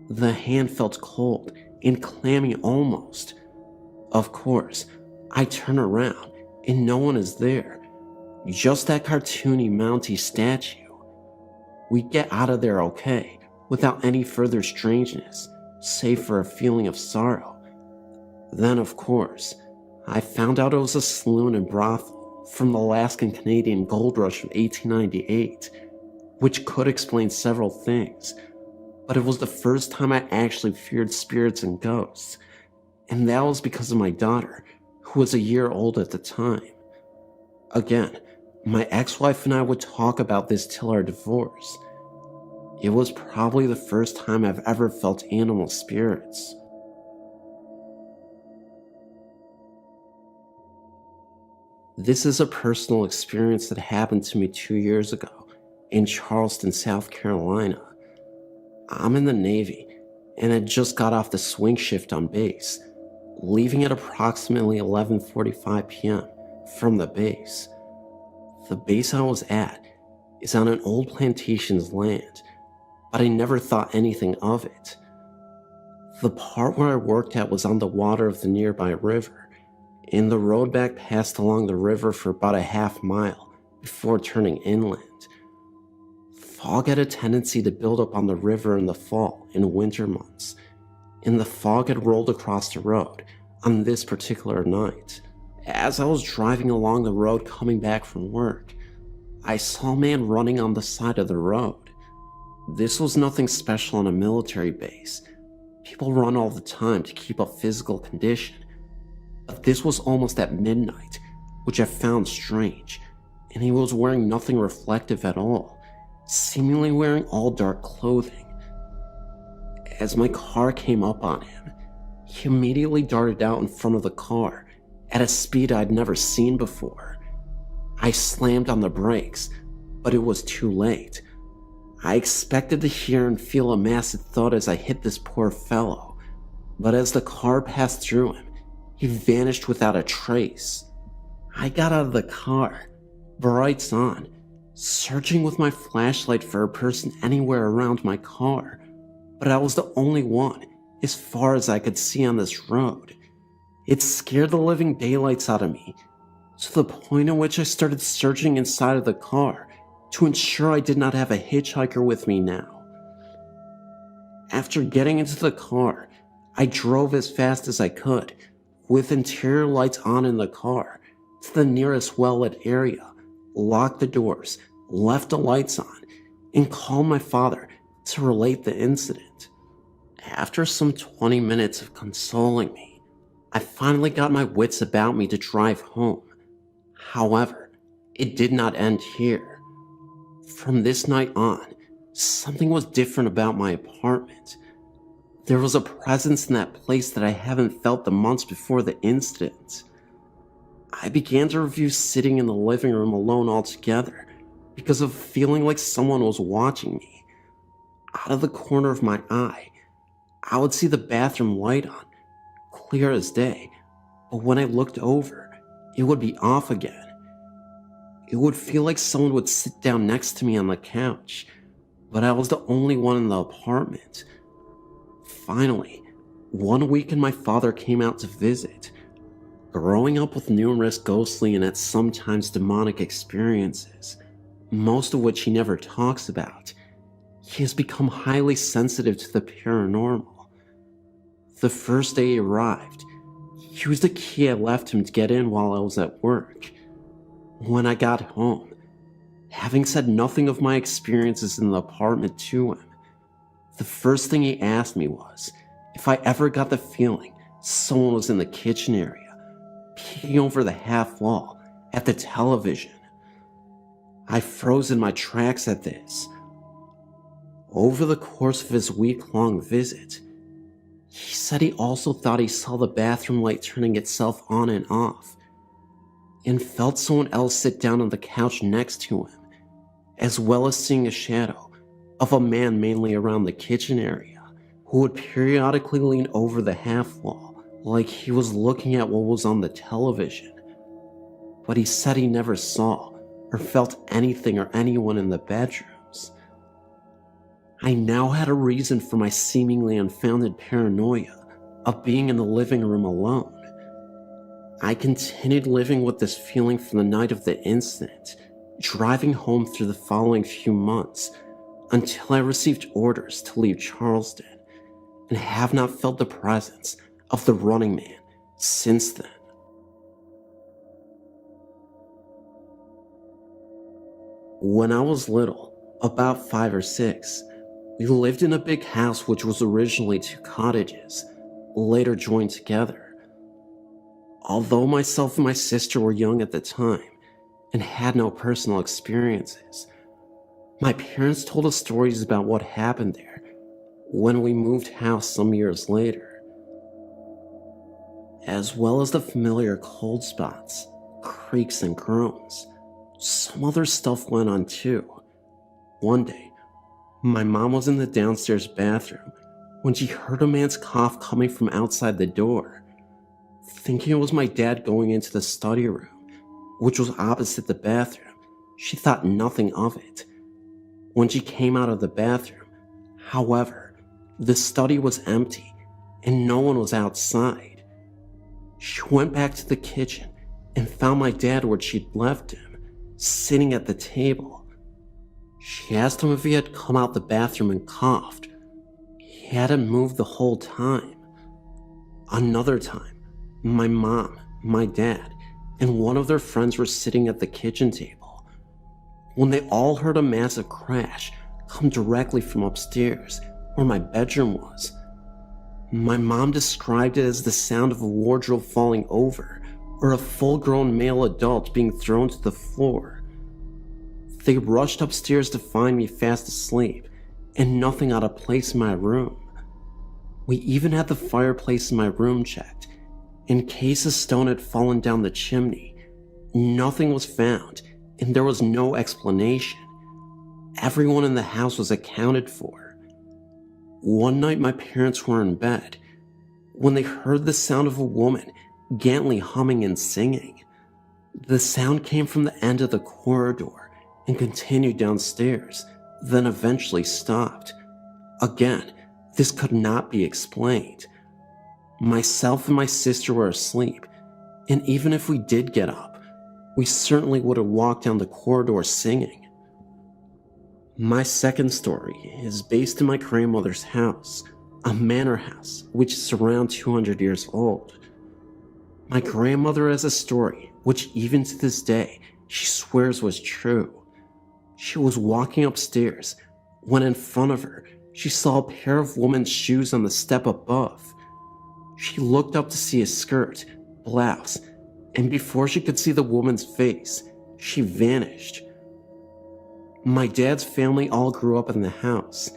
the hand felt cold and clammy almost. Of course, I turn around, and no one is there. Just that cartoony Mountie statue. We get out of there okay, without any further strangeness, save for a feeling of sorrow. Then, of course, I found out it was a saloon and brothel from the Alaskan Canadian gold rush of 1898, which could explain several things, but it was the first time I actually feared spirits and ghosts, and that was because of my daughter, who was a year old at the time. Again, my ex-wife and I would talk about this till our divorce. It was probably the first time I've ever felt animal spirits. This is a personal experience that happened to me 2 years ago in Charleston, South Carolina. I'm in the Navy and had just got off the swing shift on base, leaving at approximately 11:45 p.m. from the base. The base I was at is on an old plantation's land but I never thought anything of it. The part where I worked at was on the water of the nearby river, and the road back passed along the river for about a half-mile before turning inland. Fog had a tendency to build up on the river in the fall and winter months, and the fog had rolled across the road on this particular night. As I was driving along the road coming back from work, I saw a man running on the side of the road. This was nothing special on a military base. People run all the time to keep up physical condition, but this was almost at midnight, which I found strange, and he was wearing nothing reflective at all, seemingly wearing all dark clothing. As my car came up on him, he immediately darted out in front of the car at a speed I'd never seen before. I slammed on the brakes, but it was too late. I expected to hear and feel a massive thud as I hit this poor fellow, but as the car passed through him, he vanished without a trace. I got out of the car, brights on, searching with my flashlight for a person anywhere around my car, but I was the only one as far as I could see on this road. It scared the living daylights out of me, to the point at which I started searching inside of the car to ensure I did not have a hitchhiker with me now. After getting into the car, I drove as fast as I could, with interior lights on in the car, to the nearest well-lit area, locked the doors, left the lights on, and called my father to relate the incident. After some 20 minutes of consoling me, I finally got my wits about me to drive home. However, it did not end here. From this night on, something was different about my apartment. There was a presence in that place that I haven't felt the months before the incident. I began to review sitting in the living room alone altogether because of feeling like someone was watching me. Out of the corner of my eye, I would see the bathroom light on, clear as day, but when I looked over, it would be off again. It would feel like someone would sit down next to me on the couch, but I was the only one in the apartment. Finally, one weekend my father came out to visit. Growing up with numerous ghostly and at sometimes demonic experiences, most of which he never talks about, he has become highly sensitive to the paranormal. The first day he arrived, he used the key I left him to get in while I was at work. When I got home, having said nothing of my experiences in the apartment to him, the first thing he asked me was if I ever got the feeling someone was in the kitchen area, peeking over the half wall at the television. I froze in my tracks at this. Over the course of his week-long visit, he said he also thought he saw the bathroom light turning itself on and off, and felt someone else sit down on the couch next to him, as well as seeing a shadow of a man mainly around the kitchen area, who would periodically lean over the half wall like he was looking at what was on the television. But he said he never saw or felt anything or anyone in the bedrooms. I now had a reason for my seemingly unfounded paranoia of being in the living room alone. I continued living with this feeling from the night of the incident, driving home through the following few months until I received orders to leave Charleston, and have not felt the presence of the running man since then. When I was little, about 5 or 6, we lived in a big house which was originally 2 cottages, later joined together. Although myself and my sister were young at the time and had no personal experiences, my parents told us stories about what happened there when we moved house some years later, as well as the familiar cold spots, creaks and groans. Some other stuff went on too. One day, my mom was in the downstairs bathroom when she heard a man's cough coming from outside the door. Thinking it was my dad going into the study room, which was opposite the bathroom, she thought nothing of it. When she came out of the bathroom, However, the study was empty and no one was outside. She went back to the kitchen and found my dad where she'd left him, sitting at the table. She asked him if he had come out the bathroom and coughed. He hadn't moved the whole time. Another time, my mom, my dad, and one of their friends were sitting at the kitchen table when they all heard a massive crash come directly from upstairs where my bedroom was. My mom described it as the sound of a wardrobe falling over or a full-grown male adult being thrown to the floor. They rushed upstairs to find me fast asleep and nothing out of place in my room. We even had the fireplace in my room checked in case a stone had fallen down the chimney. Nothing was found and there was no explanation. Everyone in the house was accounted for. One night my parents were in bed when they heard the sound of a woman gently humming and singing. The sound came from the end of the corridor and continued downstairs, then eventually stopped. Again, this could not be explained. Myself and my sister were asleep, and even if we did get up, we certainly would have walked down the corridor singing. My second story is based in my grandmother's house, a manor house which is around 200 years old. My grandmother has a story which even to this day she swears was true. She was walking upstairs when in front of her she saw a pair of women's shoes on the step above. She looked up to see a skirt, blouse, and before she could see the woman's face, she vanished. My dad's family all grew up in the house,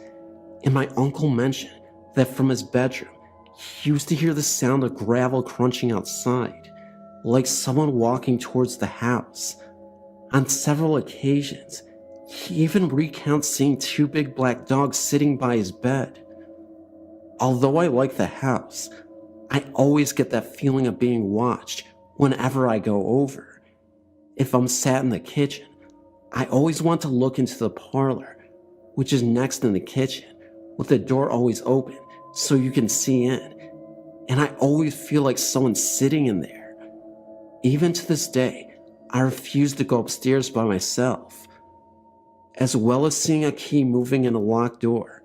and my uncle mentioned that from his bedroom, he used to hear the sound of gravel crunching outside, like someone walking towards the house. On several occasions, he even recounts seeing two big black dogs sitting by his bed. Although I like the house, I always get that feeling of being watched whenever I go over. If I'm sat in the kitchen, I always want to look into the parlor, which is next in the kitchen, with the door always open so you can see in, and I always feel like someone's sitting in there. Even to this day, I refuse to go upstairs by myself, as well as seeing a key moving in a locked door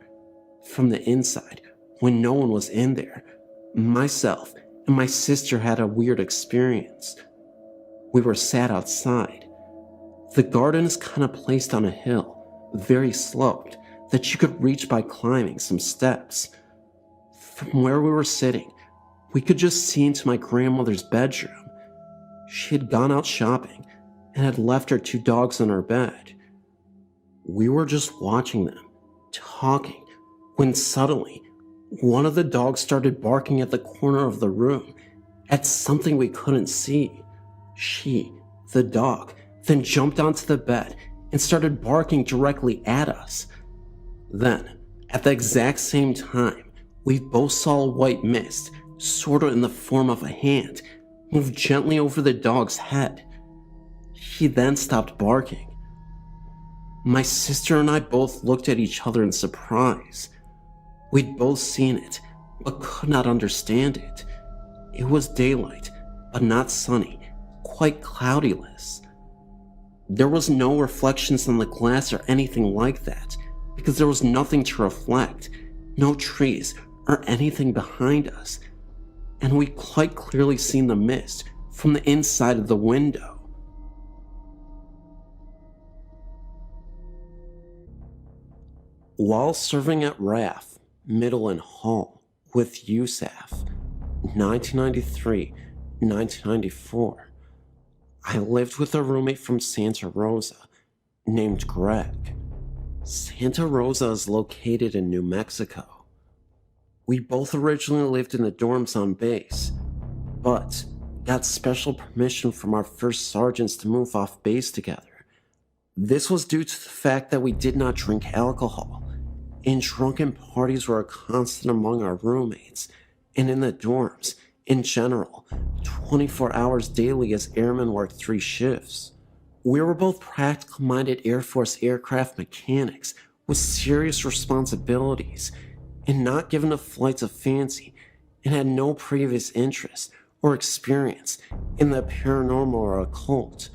from the inside when no one was in there. Myself and my sister had a weird experience. We were sat outside. The garden is kind of placed on a hill, very sloped, that you could reach by climbing some steps. From where we were sitting, we could just see into my grandmother's bedroom. She had gone out shopping and had left her two dogs on her bed. We were just watching them, talking, when suddenly, one of the dogs started barking at the corner of the room at something we couldn't see. She, the dog, then jumped onto the bed and started barking directly at us. Then, at the exact same time, we both saw a white mist, sort of in the form of a hand, move gently over the dog's head. He then stopped barking. My sister and I both looked at each other in surprise. We'd both seen it, but could not understand it. It was daylight, but not sunny, quite cloudyless. There was no reflections on the glass or anything like that, because there was nothing to reflect, no trees or anything behind us, and we quite clearly seen the mist from the inside of the window. While serving at RAF, Middle Hall, with USAF, 1993-1994, I lived with a roommate from Santa Rosa named Greg. Santa Rosa is located in New Mexico. We both originally lived in the dorms on base, but got special permission from our first sergeants to move off base together. This was due to the fact that we did not drink alcohol, and drunken parties were a constant among our roommates, and in the dorms, in general, 24 hours daily as airmen worked 3 shifts. We were both practical-minded Air Force aircraft mechanics with serious responsibilities and not given to flights of fancy and had no previous interest or experience in the paranormal or occult.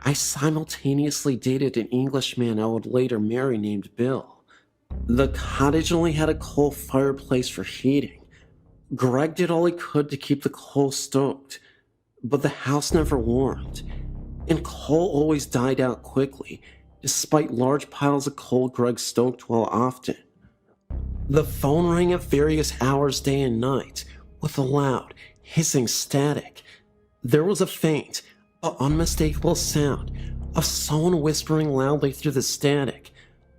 I simultaneously dated an Englishman I would later marry named Bill. The cottage only had a coal fireplace for heating. Greg did all he could to keep the coal stoked, but the house never warmed, and coal always died out quickly, despite large piles of coal Greg stoked well often. The phone rang at various hours day and night, with a loud, hissing static. There was a faint, but unmistakable sound of someone whispering loudly through the static,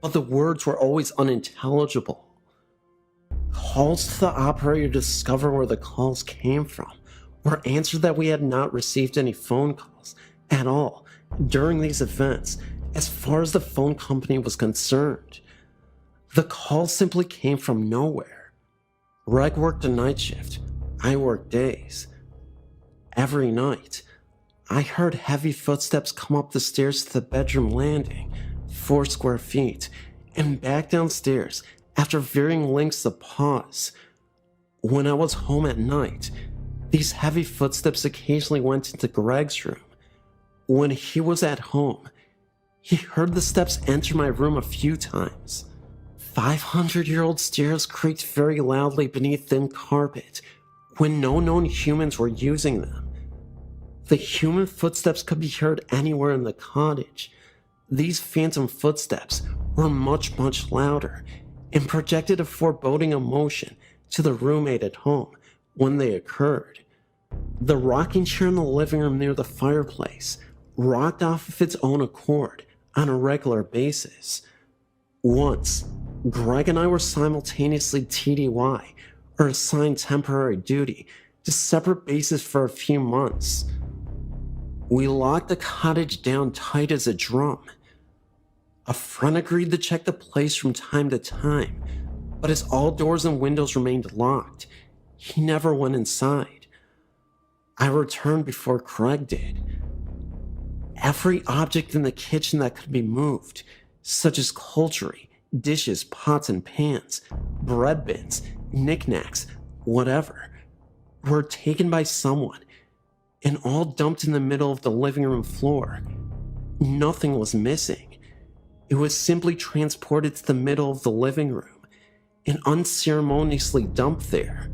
but the words were always unintelligible. Calls to the operator to discover where the calls came from were answered that we had not received any phone calls at all during these events as far as the phone company was concerned. The calls simply came from nowhere. Greg worked a night shift. I worked days. Every night, I heard heavy footsteps come up the stairs to the bedroom landing, 4 square feet, and back downstairs after varying lengths of pause. When I was home at night, these heavy footsteps occasionally went into Greg's room. When he was at home, he heard the steps enter my room a few times. 500-year-old stairs creaked very loudly beneath thin carpet when no known humans were using them. The human footsteps could be heard anywhere in the cottage. These phantom footsteps were much, much louder and projected a foreboding emotion to the roommate at home when they occurred. The rocking chair in the living room near the fireplace rocked off of its own accord on a regular basis. Once, Greg and I were simultaneously TDY, or assigned temporary duty, to separate bases for a few months. We locked the cottage down tight as a drum. A friend agreed to check the place from time to time, but as all doors and windows remained locked, he never went inside. I returned before Craig did. Every object in the kitchen that could be moved, such as cutlery, dishes, pots and pans, bread bins, knickknacks, whatever, were taken by someone and all dumped in the middle of the living room floor. Nothing was missing. It was simply transported to the middle of the living room and unceremoniously dumped there.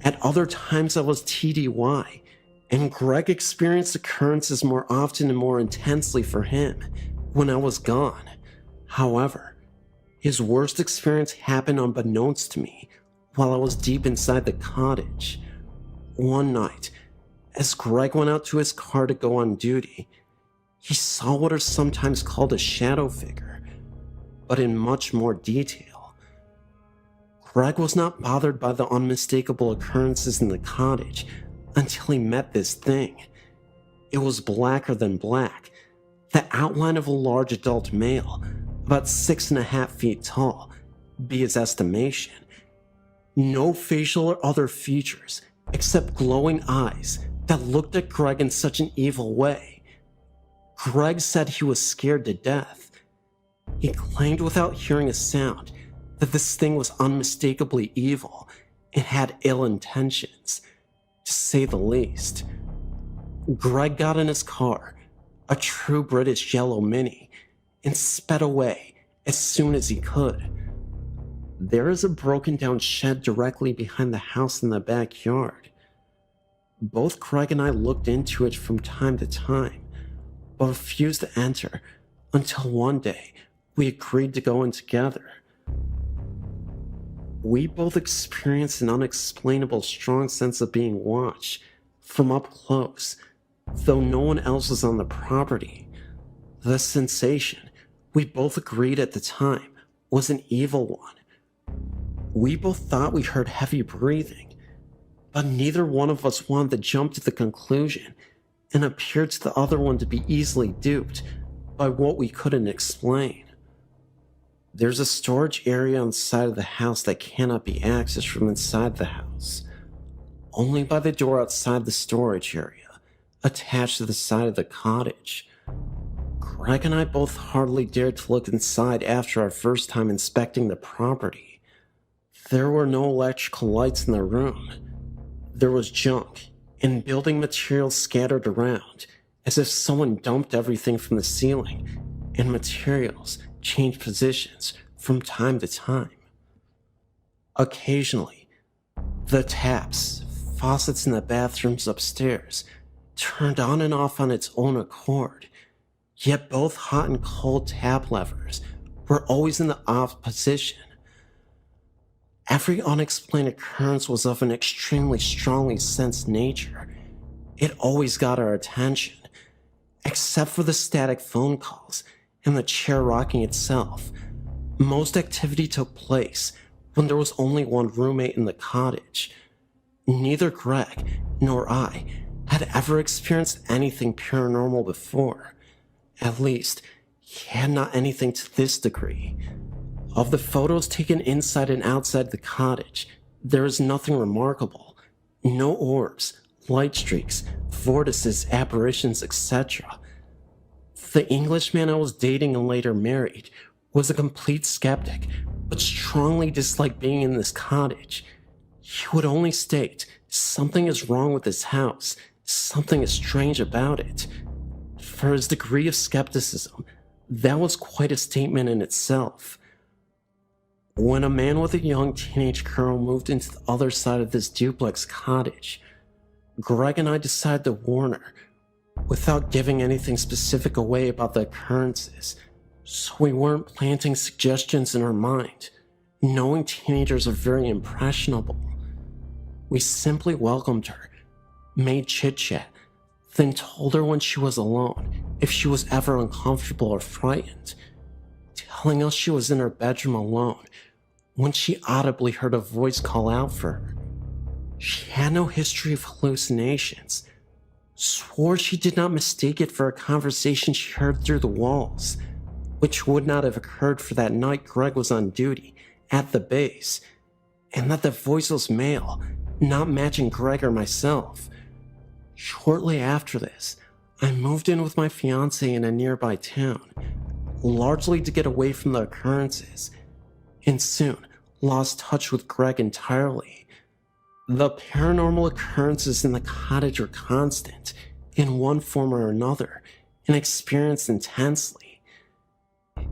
At other times I was TDY, and Greg experienced occurrences more often and more intensely for him when I was gone. However, his worst experience happened unbeknownst to me while I was deep inside the cottage. One night, as Greg went out to his car to go on duty, he saw what are sometimes called a shadow figure, but in much more detail. Greg was not bothered by the unmistakable occurrences in the cottage until he met this thing. It was blacker than black, the outline of a large adult male, about 6.5 feet tall, be his estimation. No facial or other features, except glowing eyes that looked at Greg in such an evil way. Greg said he was scared to death. He claimed without hearing a sound that this thing was unmistakably evil and had ill intentions, to say the least. Greg got in his car, a true British yellow Mini, and sped away as soon as he could. There is a broken down shed directly behind the house in the backyard. Both Craig and I looked into it from time to time, but refused to enter until one day we agreed to go in together. We both experienced an unexplainable strong sense of being watched from up close, though no one else was on the property. The sensation, we both agreed at the time, was an evil one. We both thought we heard heavy breathing, but neither one of us wanted to jump to the conclusion and appeared to the other one to be easily duped by what we couldn't explain. There's a storage area on the side of the house that cannot be accessed from inside the house, only by the door outside the storage area, attached to the side of the cottage. Greg and I both hardly dared to look inside after our first time inspecting the property. There were no electrical lights in the room. There was junk and building materials scattered around, as if someone dumped everything from the ceiling, and materials changed positions from time to time. Occasionally, the taps, faucets in the bathrooms upstairs turned on and off on its own accord, yet both hot and cold tap levers were always in the off position. Every unexplained occurrence was of an extremely strongly sensed nature. It always got our attention, except for the static phone calls and the chair rocking itself. Most activity took place when there was only one roommate in the cottage. Neither Greg nor I had ever experienced anything paranormal before. At least, he had not anything to this degree. Of the photos taken inside and outside the cottage, there is nothing remarkable. No orbs, light streaks, vortices, apparitions, etc. The Englishman I was dating and later married was a complete skeptic, but strongly disliked being in this cottage. He would only state, something is wrong with this house, something is strange about it. For his degree of skepticism, that was quite a statement in itself. When a man with a young teenage girl moved into the other side of this duplex cottage, Greg and I decided to warn her, without giving anything specific away about the occurrences, so we weren't planting suggestions in her mind, knowing teenagers are very impressionable. We simply welcomed her, made chit-chat, then told her when she was alone if she was ever uncomfortable or frightened, telling us she was in her bedroom alone when she audibly heard a voice call out for her. She had no history of hallucinations, swore she did not mistake it for a conversation she heard through the walls, which would not have occurred for that night Greg was on duty at the base, and that the voice was male, not matching Greg or myself. Shortly after this, I moved in with my fiancé in a nearby town, largely to get away from the occurrences, and soon lost touch with Greg entirely. The paranormal occurrences in the cottage were constant, in one form or another, and experienced intensely.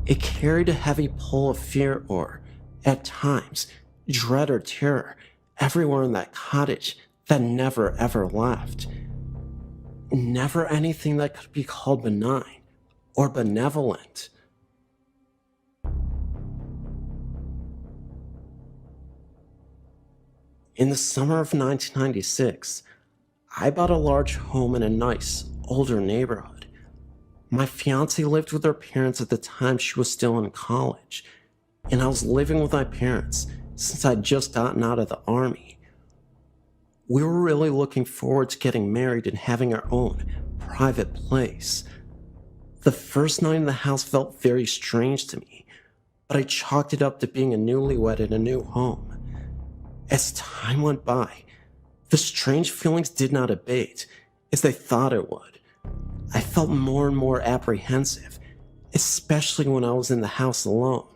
It carried a heavy pull of fear or, at times, dread or terror everywhere in that cottage that never ever left. Never anything that could be called benign or benevolent. In the summer of 1996, I bought a large home in a nice, older neighborhood. My fiancée lived with her parents at the time she was still in college, and I was living with my parents since I'd just gotten out of the army. We were really looking forward to getting married and having our own private place. The first night in the house felt very strange to me, but I chalked it up to being a newlywed in a new home. As time went by, the strange feelings did not abate as they thought it would. I felt more and more apprehensive, especially when I was in the house alone.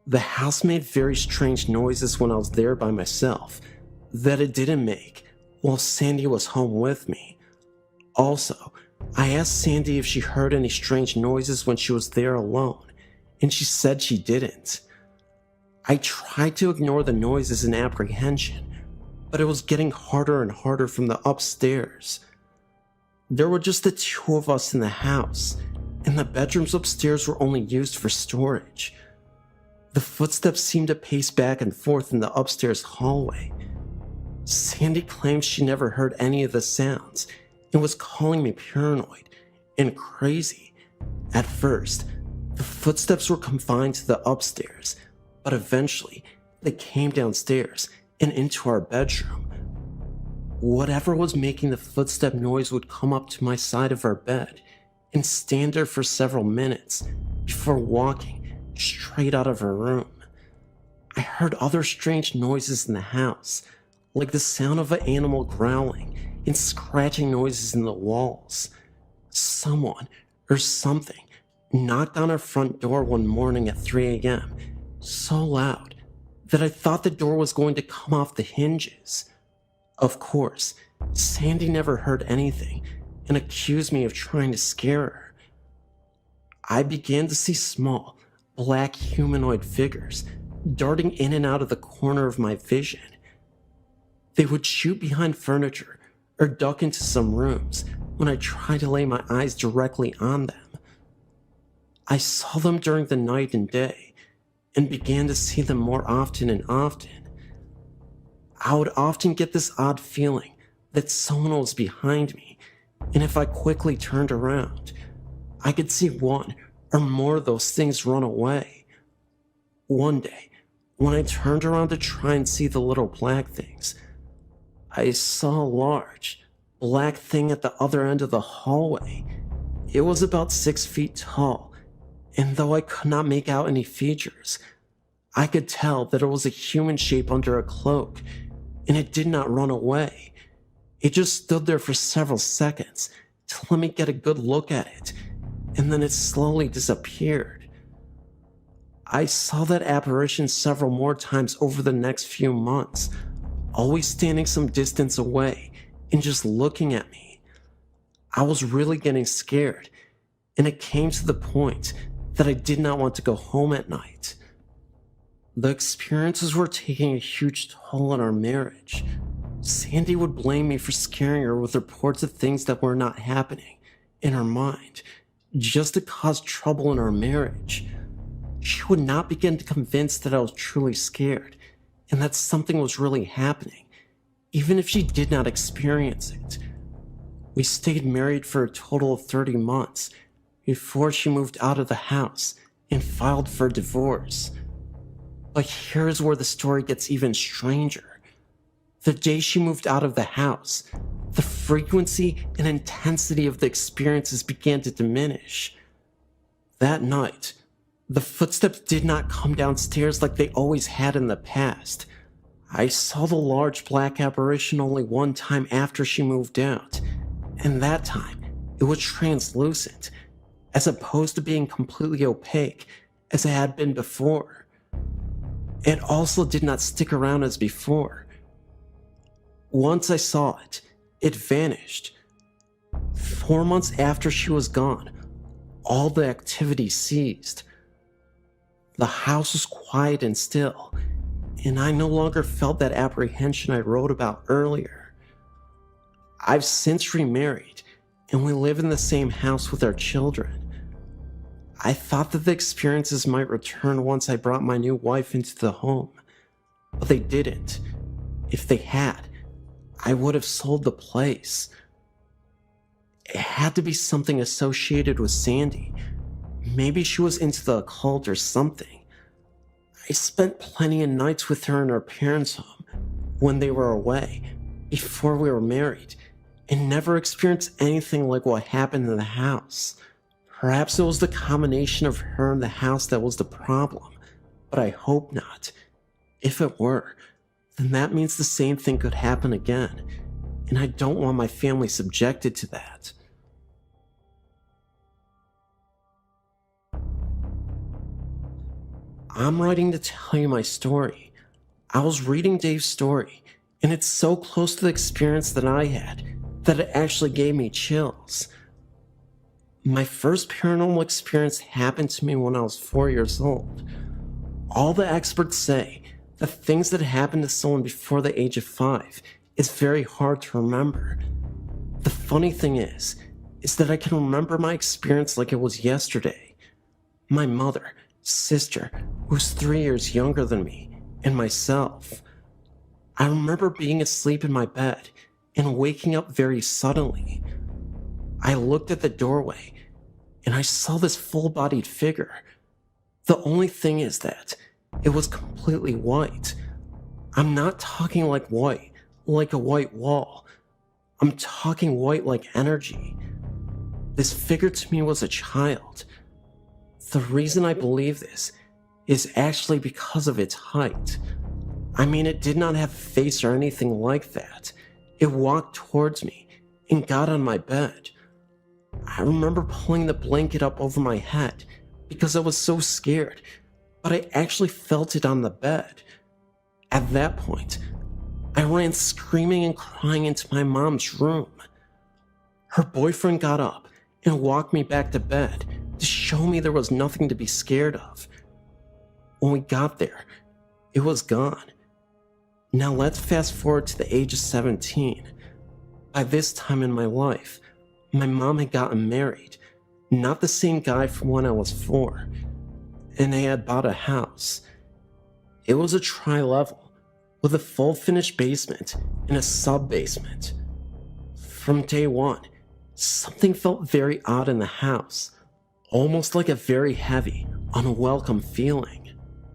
The house made very strange noises when I was there by myself that it didn't make while Sandy was home with me. Also, I asked Sandy if she heard any strange noises when she was there alone, and she said she didn't. I tried to ignore the noises in apprehension, but it was getting harder and harder from the upstairs. There were just the two of us in the house, and the bedrooms upstairs were only used for storage. The footsteps seemed to pace back and forth in the upstairs hallway. Sandy claimed she never heard any of the sounds and was calling me paranoid and crazy. At first, the footsteps were confined to the upstairs, but eventually they came downstairs and into our bedroom. Whatever was making the footstep noise would come up to my side of our bed and stand there for several minutes before walking straight out of her room. I heard other strange noises in the house, like the sound of an animal growling and scratching noises in the walls. Someone or something knocked on our front door one morning at 3 a.m. so loud that I thought the door was going to come off the hinges. Of course, Sandy never heard anything and accused me of trying to scare her. I began to see small, black humanoid figures darting in and out of the corner of my vision. They would shoot behind furniture or duck into some rooms when I tried to lay my eyes directly on them. I saw them during the night and day and began to see them more often and often. I would often get this odd feeling that someone was behind me, and if I quickly turned around, I could see one or more of those things run away. One day, when I turned around to try and see the little black things, I saw a large, black thing at the other end of the hallway. It was about 6 feet tall, and though I could not make out any features, I could tell that it was a human shape under a cloak, and it did not run away. It just stood there for several seconds to let me get a good look at it, and then it slowly disappeared. I saw that apparition several more times over the next few months, always standing some distance away and just looking at me. I was really getting scared, and it came to the point that I did not want to go home at night. The experiences were taking a huge toll on our marriage. Sandy would blame me for scaring her with reports of things that were not happening in her mind, just to cause trouble in our marriage. She would not begin to convince that I was truly scared and that something was really happening, even if she did not experience it. We stayed married for a total of 30 months before she moved out of the house and filed for divorce. But here's where the story gets even stranger. The day she moved out of the house, the frequency and intensity of the experiences began to diminish. That night, the footsteps did not come downstairs like they always had in the past. I saw the large black apparition only one time after she moved out, and that time it was translucent, as opposed to being completely opaque as it had been before. It also did not stick around as before. Once I saw it, it vanished. 4 months after she was gone, all the activity ceased. The house was quiet and still, and I no longer felt that apprehension I wrote about earlier. I've since remarried, and we live in the same house with our children. I thought that the experiences might return once I brought my new wife into the home, but they didn't. If they had, I would have sold the place. It had to be something associated with Sandy. Maybe she was into the occult or something. I spent plenty of nights with her in her parents' home when they were away, before we were married, and never experienced anything like what happened in the house. Perhaps it was the combination of her and the house that was the problem, but I hope not. If it were, then that means the same thing could happen again, and I don't want my family subjected to that. I'm writing to tell you my story. I was reading Dave's story, and it's so close to the experience that I had that it actually gave me chills. My first paranormal experience happened to me when I was 4 years old. All the experts say that things that happen to someone before the age of 5 is very hard to remember. The funny thing is that I can remember my experience like it was yesterday. My mother, sister, who's 3 years younger than me, and myself. I remember being asleep in my bed and waking up very suddenly. I looked at the doorway, and I saw this full-bodied figure. The only thing is that it was completely white. I'm not talking like white, like a white wall. I'm talking white like energy. This figure to me was a child. The reason I believe this is actually because of its height. I mean, it did not have a face or anything like that. It walked towards me and got on my bed. I remember pulling the blanket up over my head because I was so scared, but I actually felt it on the bed. At that point, I ran screaming and crying into my mom's room. Her boyfriend got up and walked me back to bed to show me there was nothing to be scared of. When we got there, it was gone. Now let's fast forward to the age of 17. By this time in my life, my mom had gotten married, not the same guy from when I was 4, and they had bought a house. It was a tri-level with a full finished basement and a sub-basement. From day one, something felt very odd in the house, almost like a very heavy, unwelcome feeling.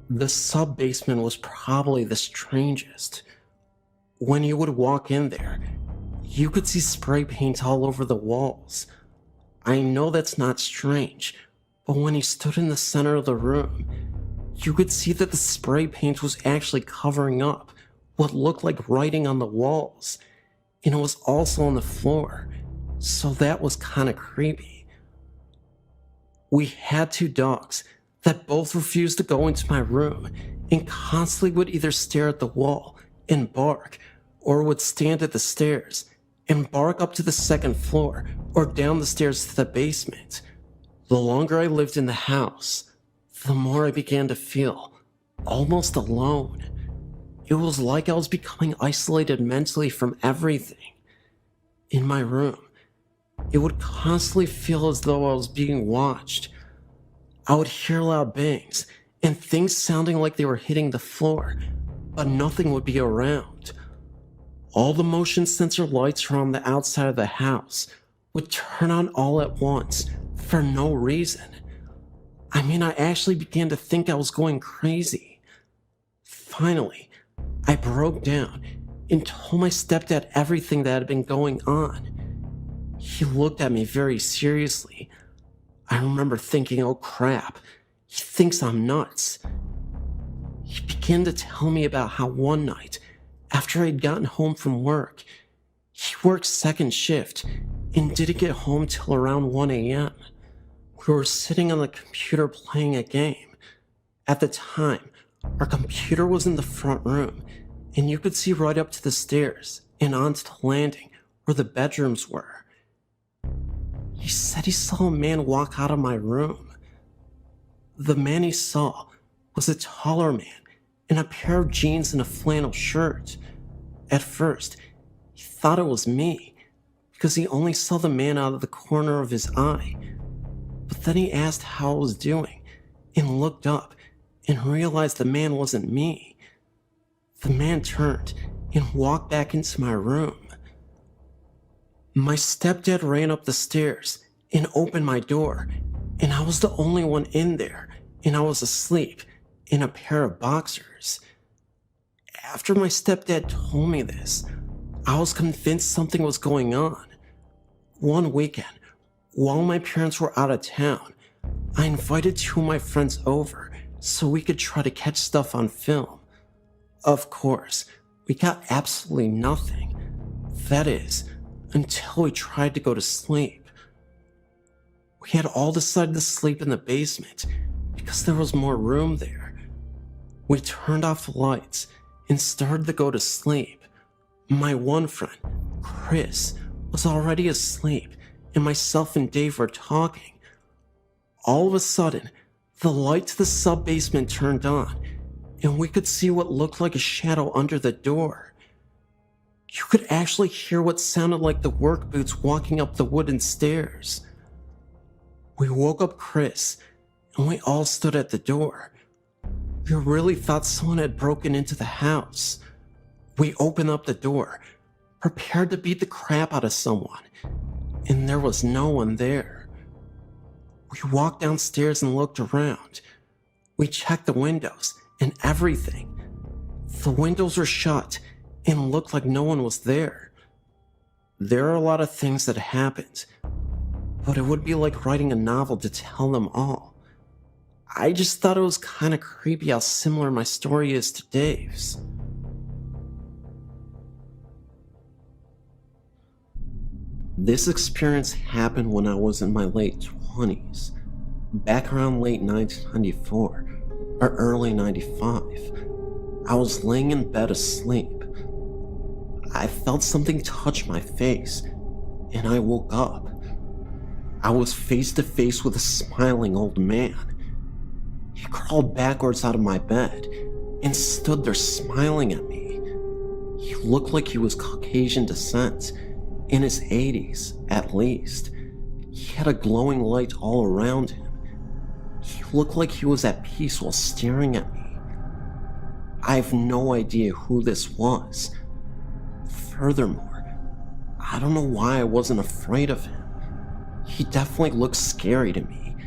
The sub-basement was probably the strangest. When you would walk in there, you could see spray paint all over the walls. I know that's not strange, but when you stood in the center of the room, you could see that the spray paint was actually covering up what looked like writing on the walls, and it was also on the floor, so that was kinda creepy. We had 2 dogs that both refused to go into my room and constantly would either stare at the wall and bark, or would stand at the stairs and bark up to the 2nd floor or down the stairs to the basement. The longer I lived in the house, the more I began to feel almost alone. It was like I was becoming isolated mentally from everything. In my room, it would constantly feel as though I was being watched. I would hear loud bangs and things sounding like they were hitting the floor, but nothing would be around. All the motion sensor lights around the outside of the house would turn on all at once for no reason. I mean, I actually began to think I was going crazy. Finally, I broke down and told my stepdad everything that had been going on. He looked at me very seriously. I remember thinking, oh crap, he thinks I'm nuts. He began to tell me about how one night, after I'd gotten home from work, he worked 2nd shift and didn't get home till around 1 a.m. We were sitting on the computer playing a game. At the time, our computer was in the front room, and you could see right up to the stairs and onto the landing where the bedrooms were. He said he saw a man walk out of my room. The man he saw was a taller man in a pair of jeans and a flannel shirt. At first, he thought it was me because he only saw the man out of the corner of his eye. But then he asked how I was doing and looked up and realized the man wasn't me. The man turned and walked back into my room. My stepdad ran up the stairs and opened my door, and I was the only one in there, and I was asleep in a pair of boxers. After my stepdad told me this, I was convinced something was going on. One weekend, while my parents were out of town, I invited 2 of my friends over so we could try to catch stuff on film. Of course, we got absolutely nothing. That is, until we tried to go to sleep. We had all decided to sleep in the basement because there was more room there. We turned off the lights and started to go to sleep. My one friend, Chris, was already asleep, and myself and Dave were talking. All of a sudden, the light to the sub-basement turned on, and we could see what looked like a shadow under the door. You could actually hear what sounded like the work boots walking up the wooden stairs. We woke up Chris, and we all stood at the door. We really thought someone had broken into the house. We opened up the door, prepared to beat the crap out of someone, and there was no one there. We walked downstairs and looked around. We checked the windows and everything. The windows were shut and looked like no one was there. There are a lot of things that happened, but it would be like writing a novel to tell them all. I just thought it was kind of creepy how similar my story is to Dave's. This experience happened when I was in my late 20s, back around late 1994 or early 95. I was laying in bed asleep. I felt something touch my face, and I woke up. I was face to face with a smiling old man. He crawled backwards out of my bed and stood there smiling at me. He looked like he was Caucasian descent, in his 80s at least. He had a glowing light all around him. He looked like he was at peace while staring at me. I have no idea who this was. Furthermore, I don't know why I wasn't afraid of him. He definitely looked scary to me,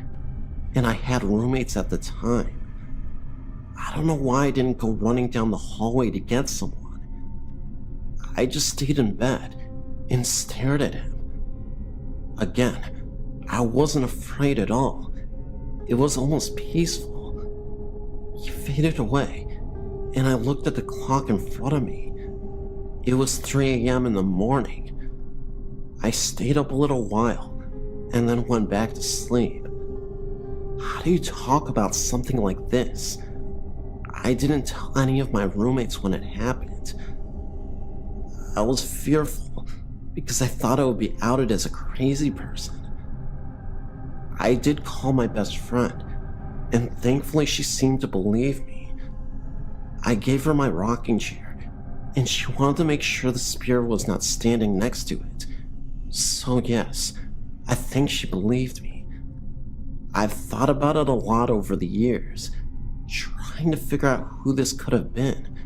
and I had roommates at the time. I don't know why I didn't go running down the hallway to get someone. I just stayed in bed and stared at him. Again, I wasn't afraid at all. It was almost peaceful. He faded away, and I looked at the clock in front of me. It was 3 a.m. in the morning. I stayed up a little while, and then went back to sleep. How do you talk about something like this? I didn't tell any of my roommates when it happened. I was fearful because I thought I would be outed as a crazy person. I did call my best friend, and thankfully she seemed to believe me. I gave her my rocking chair, and she wanted to make sure the spirit was not standing next to it. So yes, I think she believed me. I've thought about it a lot over the years, trying to figure out who this could have been.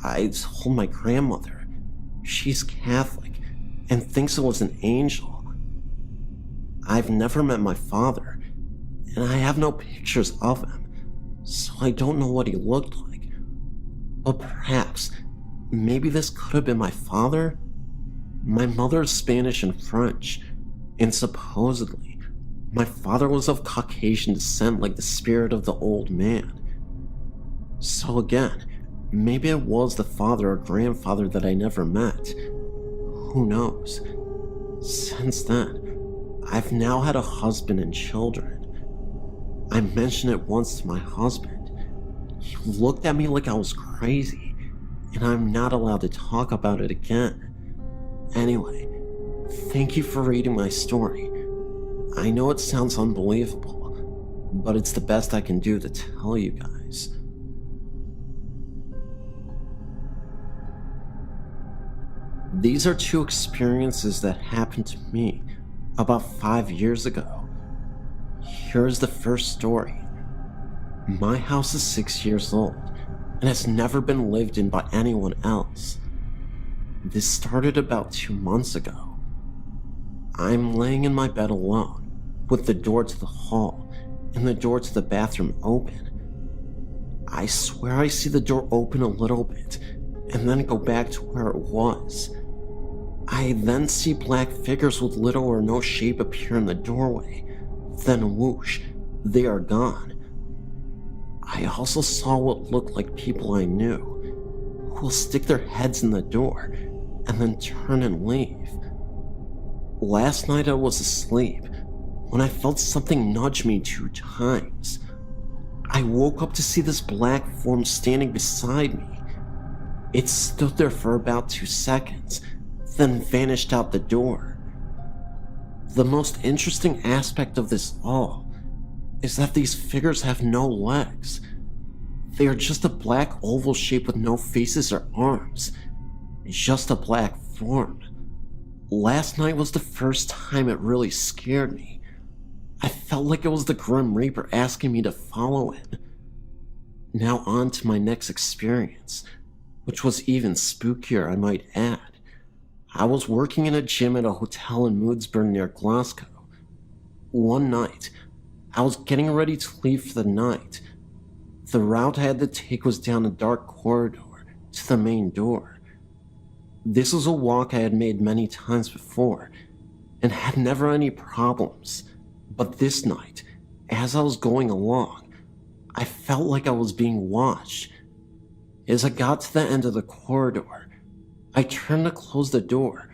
I told my grandmother. She's Catholic and thinks it was an angel. I've never met my father, and I have no pictures of him, so I don't know what he looked like. But perhaps, maybe this could have been my father? My mother is Spanish and French, and supposedly, my father was of Caucasian descent like the spirit of the old man. So again, maybe it was the father or grandfather that I never met. Who knows? Since then, I've now had a husband and children. I mentioned it once to my husband. He looked at me like I was crazy, and I'm not allowed to talk about it again. Anyway, thank you for reading my story. I know it sounds unbelievable, but it's the best I can do to tell you guys. These are two experiences that happened to me about 5 years ago. Here's the first story. My house is 6 years old and has never been lived in by anyone else. This started about 2 months ago. I'm laying in my bed alone, with the door to the hall and the door to the bathroom open. I swear I see the door open a little bit and then go back to where it was. I then see black figures with little or no shape appear in the doorway. Then whoosh, they are gone. I also saw what looked like people I knew, who will stick their heads in the door and then turn and leave. Last night I was asleep when I felt something nudge me 2 times. I woke up to see this black form standing beside me. It stood there for about 2 seconds, then vanished out the door. The most interesting aspect of this all is that these figures have no legs. They are just a black oval shape with no faces or arms. Just a black form. Last night was the first time it really scared me. I felt like it was the Grim Reaper asking me to follow him. Now on to my next experience, which was even spookier, I might add. I was working in a gym at a hotel in Moodsburn near Glasgow. One night, I was getting ready to leave for the night. The route I had to take was down a dark corridor to the main door. This was a walk I had made many times before, and had never any problems. But this night, as I was going along, I felt like I was being watched. As I got to the end of the corridor, I turned to close the door,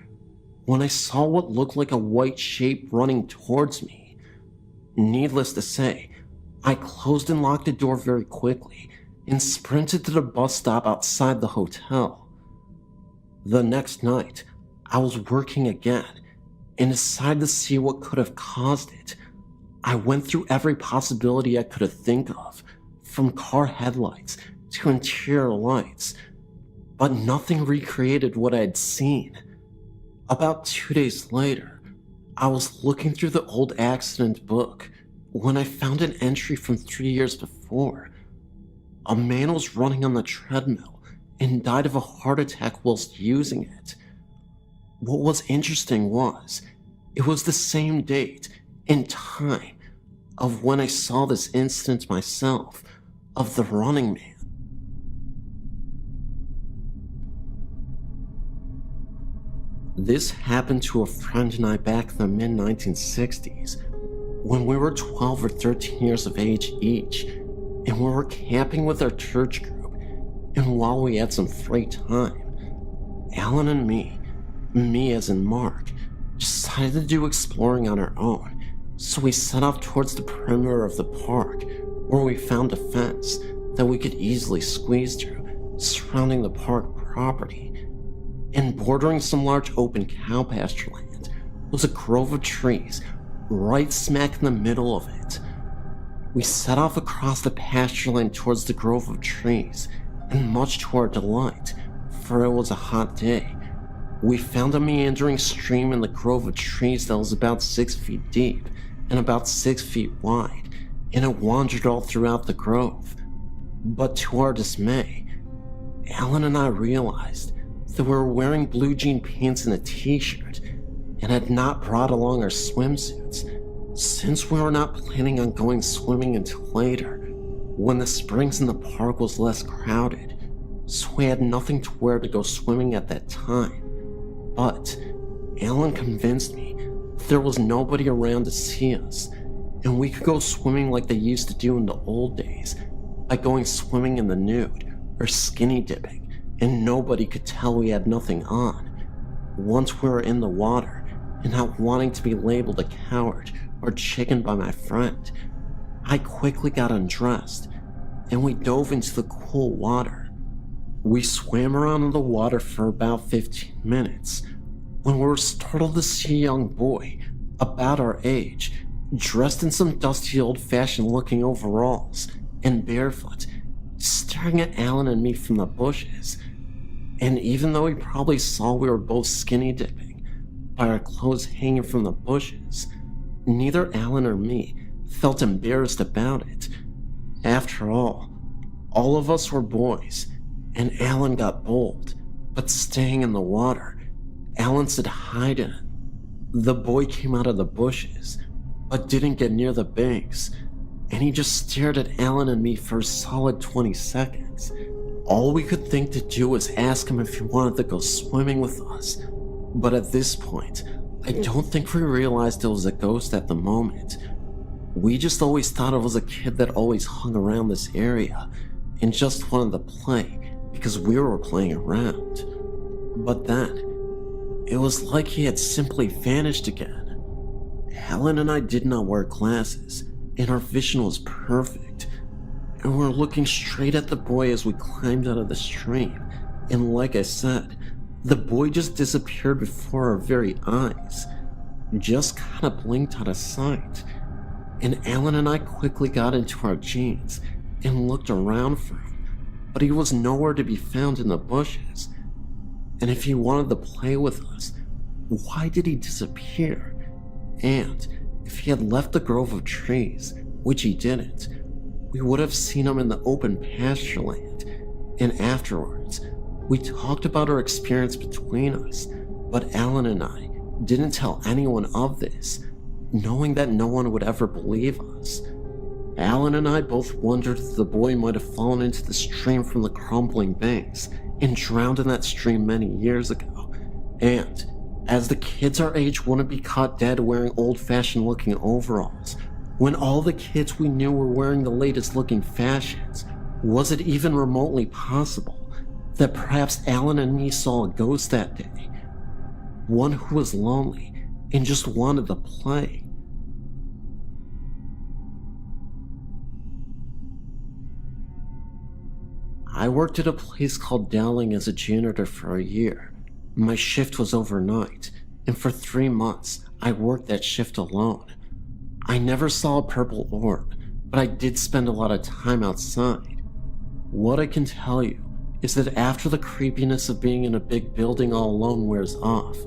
when I saw what looked like a white shape running towards me. Needless to say, I closed and locked the door very quickly and sprinted to the bus stop outside the hotel. The next night, I was working again and decided to see what could have caused it. I went through every possibility I could have think of, from car headlights to interior lights, but nothing recreated what I had seen. About 2 days later, I was looking through the old accident book when I found an entry from 3 years before. A man was running on the treadmill and died of a heart attack whilst using it. What was interesting was, it was the same date and time of when I saw this incident myself, of the running man. This happened to a friend and I back in the mid-1960s, when we were 12 or 13 years of age each, and we were camping with our church group, and while we had some free time, Alan and me as in Mark, decided to do exploring on our own, so we set off towards the perimeter of the park, where we found a fence that we could easily squeeze through, surrounding the park property. And bordering some large open cow pasture land was a grove of trees right smack in the middle of it. We set off across the pasture land towards the grove of trees, and much to our delight, for it was a hot day, we found a meandering stream in the grove of trees that was about 6 feet deep and about 6 feet wide, and it wandered all throughout the grove. But to our dismay, Alan and I realized that we were wearing blue jean pants and a t-shirt, and had not brought along our swimsuits, since we were not planning on going swimming until later, when the springs in the park was less crowded, so we had nothing to wear to go swimming at that time. But Alan convinced me that there was nobody around to see us, and we could go swimming like they used to do in the old days, by going swimming in the nude, or skinny dipping, and nobody could tell we had nothing on. Once we were in the water, and not wanting to be labeled a coward or chicken by my friend, I quickly got undressed, and we dove into the cool water. We swam around in the water for about 15 minutes, when we were startled to see a young boy, about our age, dressed in some dusty old-fashioned looking overalls, and barefoot, staring at Alan and me from the bushes. And even though he probably saw we were both skinny dipping by our clothes hanging from the bushes, neither Alan or me felt embarrassed about it. After all of us were boys, and Alan got bold, but staying in the water, Alan said hi to him. The boy came out of the bushes, but didn't get near the banks, and he just stared at Alan and me for a solid 20 seconds. All we could think to do was ask him if he wanted to go swimming with us, but at this point, I don't think we realized it was a ghost at the moment. We just always thought it was a kid that always hung around this area, and just wanted to play because we were playing around. But then, it was like he had simply vanished again. Helen and I did not wear glasses, and our vision was perfect, and we were looking straight at the boy as we climbed out of the stream, and like I said, the boy just disappeared before our very eyes, just kinda blinked out of sight, and Alan and I quickly got into our jeans and looked around for him, but he was nowhere to be found in the bushes. And if he wanted to play with us, why did he disappear? And if he had left the grove of trees, which he didn't, we would have seen him in the open pasture land. And afterwards, we talked about our experience between us, but Alan and I didn't tell anyone of this, knowing that no one would ever believe us. Alan and I both wondered if the boy might have fallen into the stream from the crumbling banks and drowned in that stream many years ago. And as the kids our age wouldn't be caught dead wearing old-fashioned looking overalls, when all the kids we knew were wearing the latest looking fashions, was it even remotely possible that perhaps Alan and me saw a ghost that day? one who was lonely and just wanted to play. I worked at a place called Dowling as a janitor for a year. My shift was overnight, and for 3 months, I worked that shift alone. I never saw a purple orb, but I did spend a lot of time outside. What I can tell you is that after the creepiness of being in a big building all alone wears off,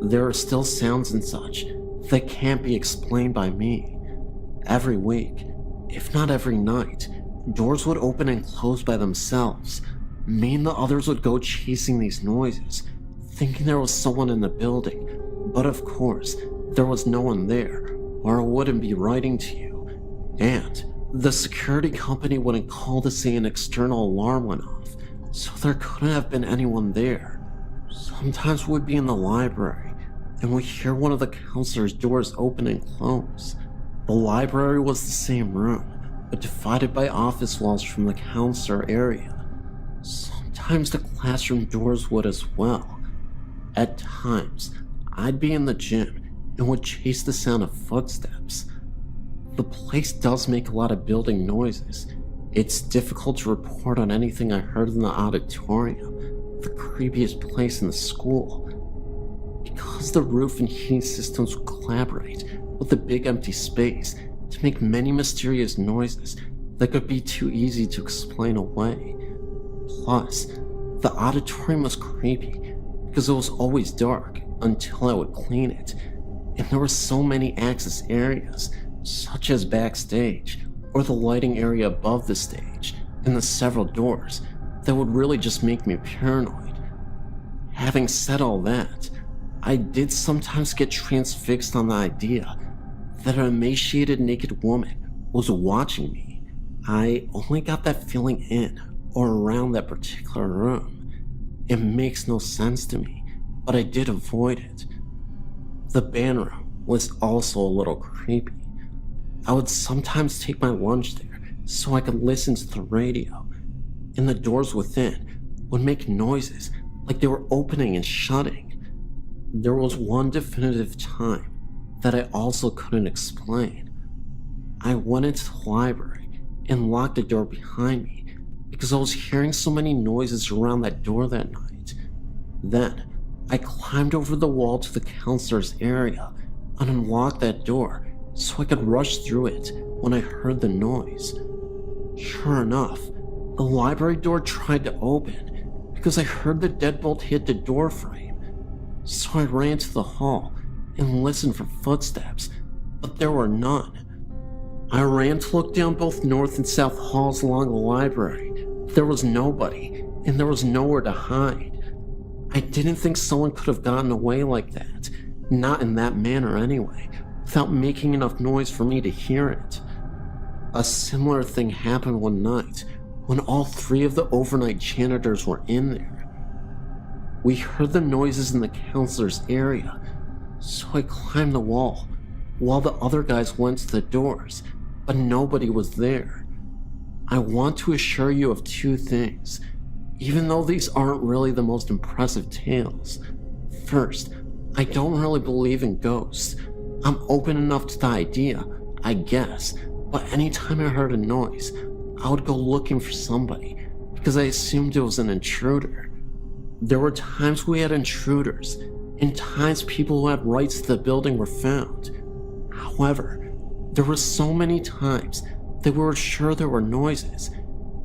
there are still sounds and such that can't be explained by me. Every week, if not every night, doors would open and close by themselves. Me and the others would go chasing these noises, thinking there was someone in the building, but of course, there was no one there, or I wouldn't be writing to you. And the security company wouldn't call to say an external alarm went off, so there couldn't have been anyone there. Sometimes we'd be in the library, and we'd hear one of the counselor's doors open and close. The library was the same room, but divided by office walls from the counselor area. Sometimes the classroom doors would as well. At times, I'd be in the gym and would chase the sound of footsteps. The place does make a lot of building noises. It's difficult to report on anything I heard in the auditorium, the creepiest place in the school, because the roof and heating systems would collaborate with the big empty space to make many mysterious noises that could be too easy to explain away. Plus, the auditorium was creepy because it was always dark until I would clean it, and there were so many access areas, such as backstage or the lighting area above the stage and the several doors, that would really just make me paranoid. Having said all that, I did sometimes get transfixed on the idea that an emaciated naked woman was watching me. I only got that feeling in or around that particular room. It makes no sense to me, but I did avoid it. The band room was also a little creepy. I would sometimes take my lunch there so I could listen to the radio, and the doors within would make noises like they were opening and shutting. There was one definitive time that I also couldn't explain. I went into the library and locked the door behind me because I was hearing so many noises around that door that night. Then, I climbed over the wall to the counselor's area and unlocked that door so I could rush through it when I heard the noise. Sure enough, the library door tried to open because I heard the deadbolt hit the door frame. So I ran to the hall and listened for footsteps, but there were none. I ran to look down both north and south halls along the library. There was nobody, and there was nowhere to hide. I didn't think someone could have gotten away like that, not in that manner anyway, without making enough noise for me to hear it. A similar thing happened one night when all 3 of the overnight janitors were in there. We heard the noises in the counselor's area, so I climbed the wall while the other guys went to the doors, but nobody was there. I want to assure you of 2 things, even though these aren't really the most impressive tales. First, I don't really believe in ghosts. I'm open enough to the idea, I guess, but anytime I heard a noise, I would go looking for somebody because I assumed it was an intruder. There were times we had intruders, and times people who had rights to the building were found. However, there were so many times that we were sure there were noises,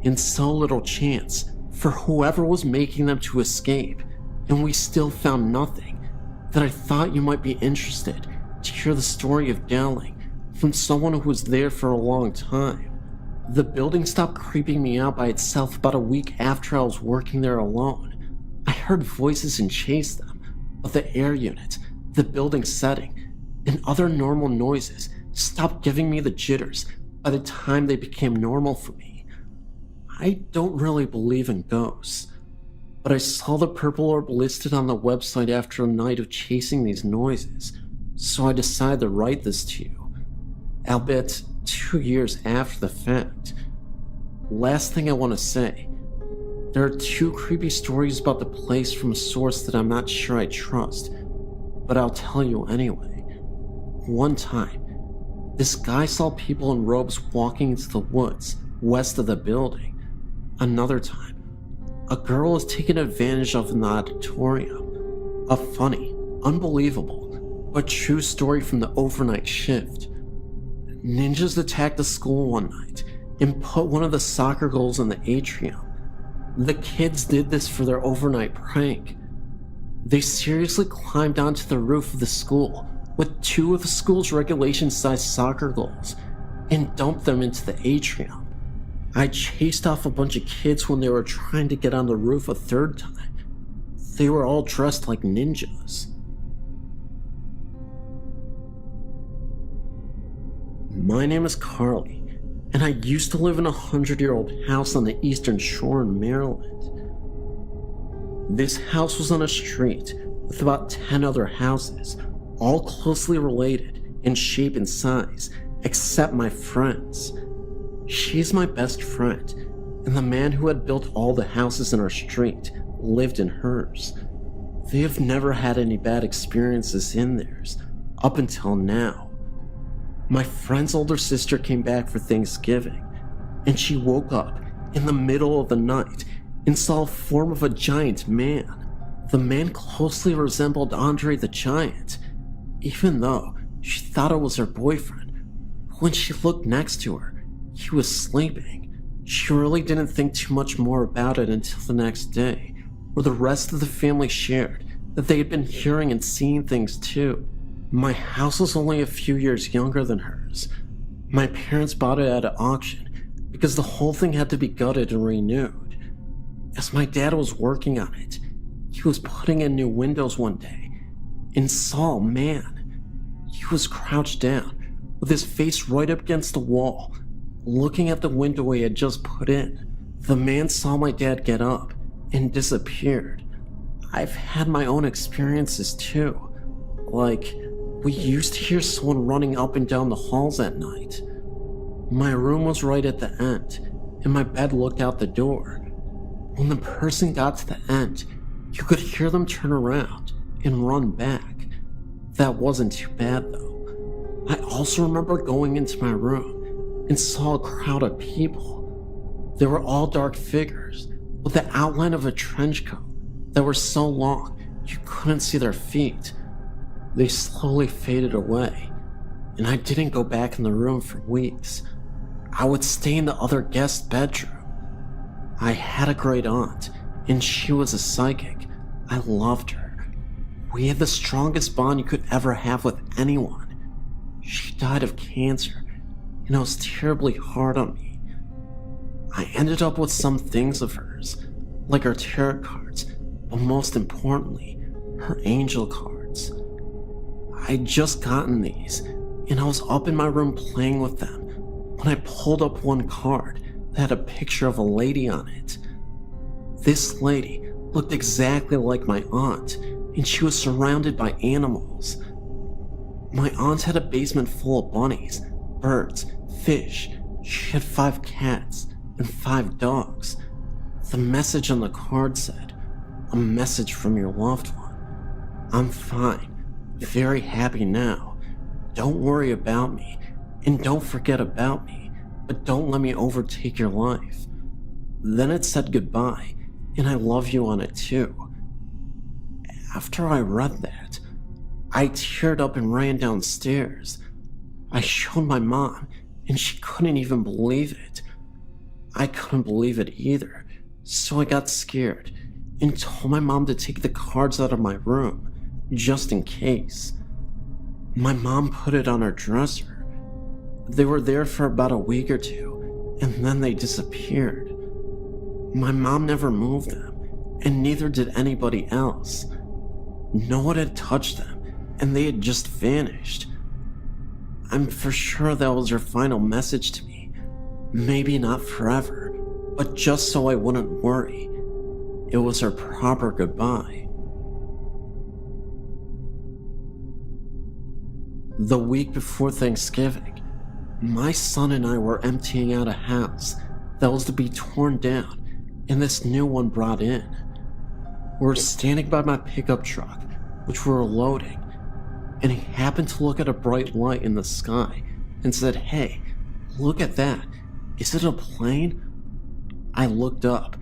and so little chance for whoever was making them to escape, and we still found nothing, that I thought you might be interested to hear the story of Dowling from someone who was there for a long time. The building stopped creeping me out by itself about a week after I was working there alone. I heard voices and chased them, but the air unit, the building setting, and other normal noises stopped giving me the jitters by the time they became normal for me. I don't really believe in ghosts, but I saw the purple orb listed on the website after a night of chasing these noises, so I decided to write this to you, albeit 2 years after the fact. Last thing I want to say, there are 2 creepy stories about the place from a source that I'm not sure I trust. but I'll tell you anyway. One time, this guy saw people in robes walking into the woods west of the building. Another time, a girl was taken advantage of in the auditorium. A funny, unbelievable, but true story from the overnight shift. Ninjas attacked the school one night and put one of the soccer goals in the atrium. The kids did this for their overnight prank. They seriously climbed onto the roof of the school with 2 of the school's regulation-sized soccer goals and dumped them into the atrium. I chased off a bunch of kids when they were trying to get on the roof a 3rd time. They were all dressed like ninjas. My name is Carly, and I used to live in a 100-year-old house on the Eastern Shore in Maryland. This house was on a street with about 10 other houses, all closely related in shape and size, except my friend's. She's my best friend, and the man who had built all the houses in our street lived in hers. They have never had any bad experiences in theirs, up until now. My friend's older sister came back for Thanksgiving, and she woke up in the middle of the night and saw a form of a giant man. The man closely resembled Andre the Giant, even though she thought it was her boyfriend. When she looked next to her, he was sleeping. She really didn't think too much more about it until the next day, where the rest of the family shared that they had been hearing and seeing things too. My house was only a few years younger than hers. My parents bought it at an auction because the whole thing had to be gutted and renewed. As my dad was working on it, he was putting in new windows one day and saw a man. He was crouched down with his face right up against the wall, looking at the window he had just put in. The man saw my dad get up and disappeared. I've had my own experiences too. Like, we used to hear someone running up and down the halls at night. My room was right at the end, and my bed looked out the door. When the person got to the end, you could hear them turn around and run back. That wasn't too bad though. I also remember going into my room and saw a crowd of people. They were all dark figures with the outline of a trench coat that were so long you couldn't see their feet. They slowly faded away, and I didn't go back in the room for weeks. I would stay in the other guest's bedroom. I had a great aunt, and she was a psychic. I loved her. We had the strongest bond you could ever have with anyone. She died of cancer, and it was terribly hard on me. I ended up with some things of hers, like her tarot cards, but most importantly, her angel cards. I'd just gotten these, and I was up in my room playing with them when I pulled up one card that had a picture of a lady on it. This lady looked exactly like my aunt, and she was surrounded by animals. My aunt had a basement full of bunnies, birds, fish. She had 5 cats and 5 dogs. The message on the card said, "A message from your loved one. I'm fine, very happy now. Don't worry about me, and don't forget about me, but don't let me overtake your life." Then it said goodbye, and I love you on it too. After I read that, I teared up and ran downstairs. I showed my mom, and she couldn't even believe it. I couldn't believe it either, so I got scared and told my mom to take the cards out of my room, just in case. My mom put it on her dresser. They were there for about a week or two, and then they disappeared. My mom never moved them, and neither did anybody else. No one had touched them, and they had just vanished. I'm for sure that was her final message to me. Maybe not forever, but just so I wouldn't worry. It was her proper goodbye. The week before Thanksgiving, my son and I were emptying out a house that was to be torn down and this new one brought in. We were standing by my pickup truck, which we were loading, and he happened to look at a bright light in the sky and said, "Hey, look at that. Is it a plane?" I looked up,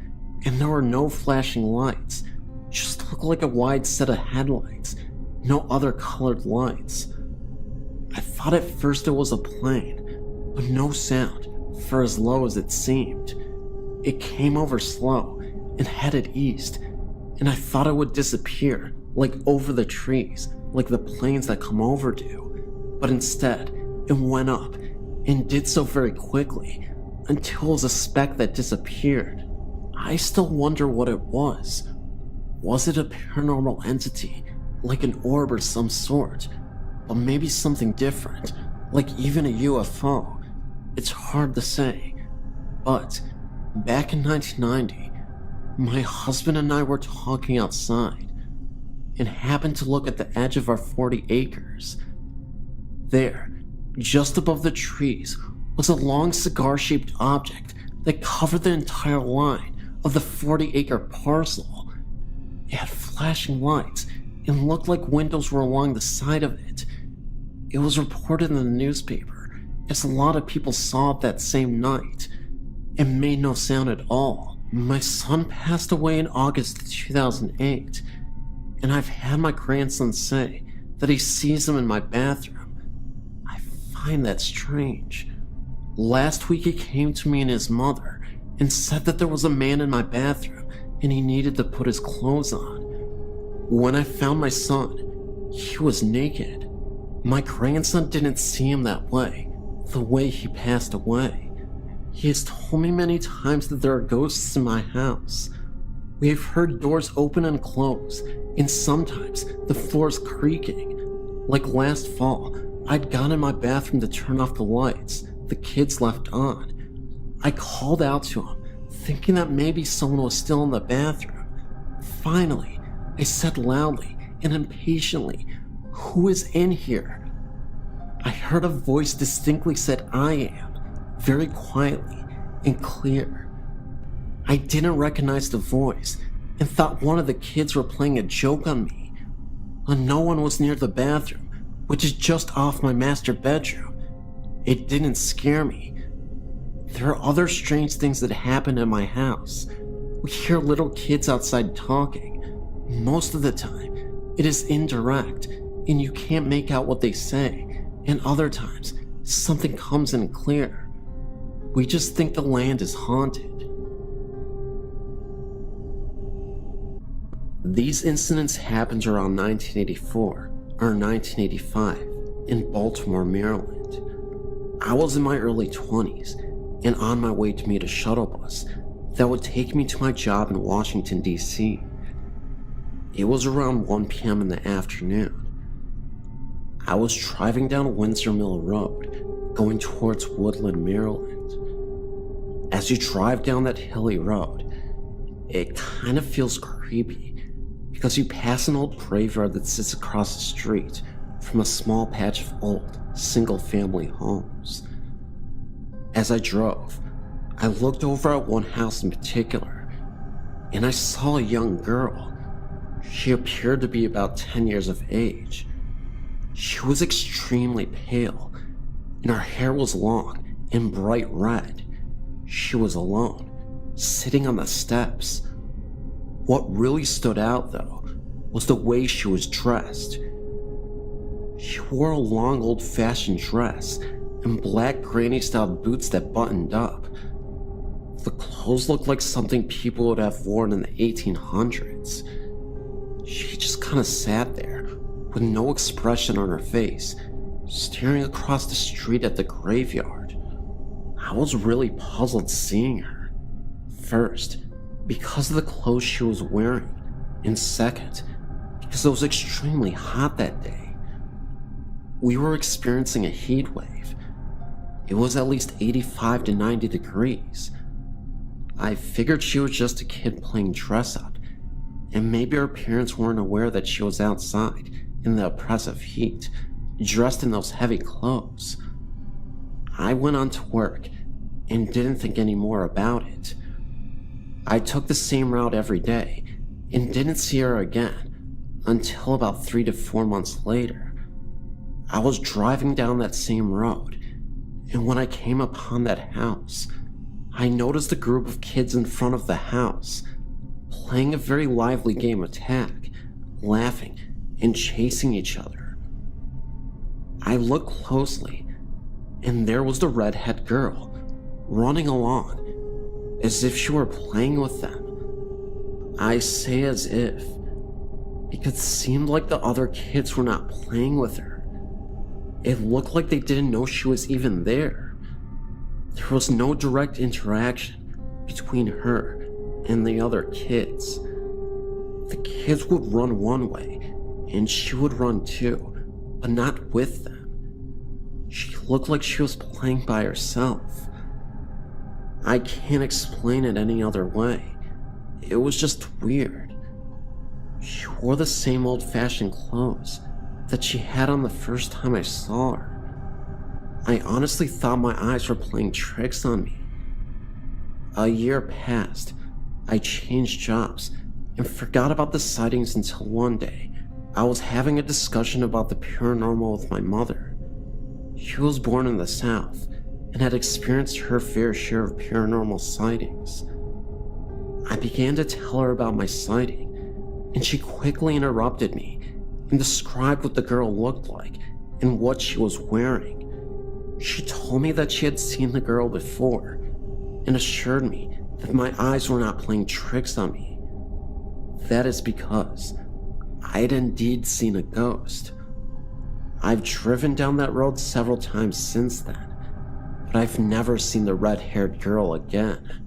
and there were no flashing lights, just looked like a wide set of headlights, no other colored lights. I thought at first it was a plane, but no sound for as low as it seemed. It came over slow and headed east, and I thought it would disappear, like over the trees, like the planes that come over do. But instead, it went up, and did so very quickly, until it was a speck that disappeared. I still wonder what it was. Was it a paranormal entity, like an orb or some sort? Or maybe something different, like even a UFO? It's hard to say. But back in 1990, my husband and I were talking outside and happened to look at the edge of our 40 acres. There, just above the trees, was a long cigar-shaped object that covered the entire line of the 40-acre parcel. It had flashing lights and looked like windows were along the side of it. It was reported in the newspaper, as a lot of people saw it that same night. It made no sound at all. My son passed away in August 2008, and I've had my grandson say that he sees him in my bathroom. I find that strange. Last week he came to me and his mother and said that there was a man in my bathroom and he needed to put his clothes on. When I found my son, he was naked. My grandson didn't see him that way, the way he passed away. He has told me many times that there are ghosts in my house. We have heard doors open and close, and sometimes the floor's creaking. Like last fall, I'd gone in my bathroom to turn off the lights the kids left on. I called out to him, thinking that maybe someone was still in the bathroom. Finally, I said loudly and impatiently, "Who is in here?" I heard a voice distinctly said, "I am," very quietly and clear. I didn't recognize the voice and thought one of the kids were playing a joke on me. And no one was near the bathroom, which is just off my master bedroom. It didn't scare me. There are other strange things that happen in my house. We hear little kids outside talking. Most of the time, it is indirect, and you can't make out what they say, and other times, something comes in clear. We just think the land is haunted. These incidents happened around 1984 or 1985 in Baltimore, Maryland. I was in my early 20s and on my way to meet a shuttle bus that would take me to my job in Washington, D.C. It was around 1 p.m. in the afternoon. I was driving down Windsor Mill Road, going towards Woodland, Maryland. As you drive down that hilly road, it kind of feels creepy because you pass an old graveyard that sits across the street from a small patch of old, single-family homes. As I drove, I looked over at one house in particular, and I saw a young girl. She appeared to be about 10 years of age. She was extremely pale, and her hair was long and bright red. She was alone, sitting on the steps. What really stood out, though, was the way she was dressed. She wore a long old-fashioned dress and black granny-style boots that buttoned up. The clothes looked like something people would have worn in the 1800s. She just kind of sat there, with no expression on her face, staring across the street at the graveyard. I was really puzzled seeing her. First, because of the clothes she was wearing, and second, because it was extremely hot that day. We were experiencing a heat wave. It was at least 85 to 90 degrees. I figured she was just a kid playing dress-up, and maybe her parents weren't aware that she was outside in the oppressive heat, dressed in those heavy clothes. I went on to work and didn't think any more about it. I took the same route every day and didn't see her again until about 3 to 4 months later. I was driving down that same road, and when I came upon that house, I noticed a group of kids in front of the house, playing a very lively game of tag, laughing and chasing each other. I looked closely, and there was the redhead girl, running along, as if she were playing with them. I say as if, because it seemed like the other kids were not playing with her. It looked like they didn't know she was even there. There was no direct interaction between her and the other kids. The kids would run one way, and she would run too, but not with them. She looked like she was playing by herself. I can't explain it any other way. It was just weird. She wore the same old-fashioned clothes that she had on the first time I saw her. I honestly thought my eyes were playing tricks on me. A year passed. I changed jobs and forgot about the sightings until one day I was having a discussion about the paranormal with my mother. She was born in the South and had experienced her fair share of paranormal sightings. I began to tell her about my sighting, and she quickly interrupted me and described what the girl looked like and what she was wearing. She told me that she had seen the girl before and assured me that my eyes were not playing tricks on me. That is because I had indeed seen a ghost. I've driven down that road several times since then, but I've never seen the red-haired girl again.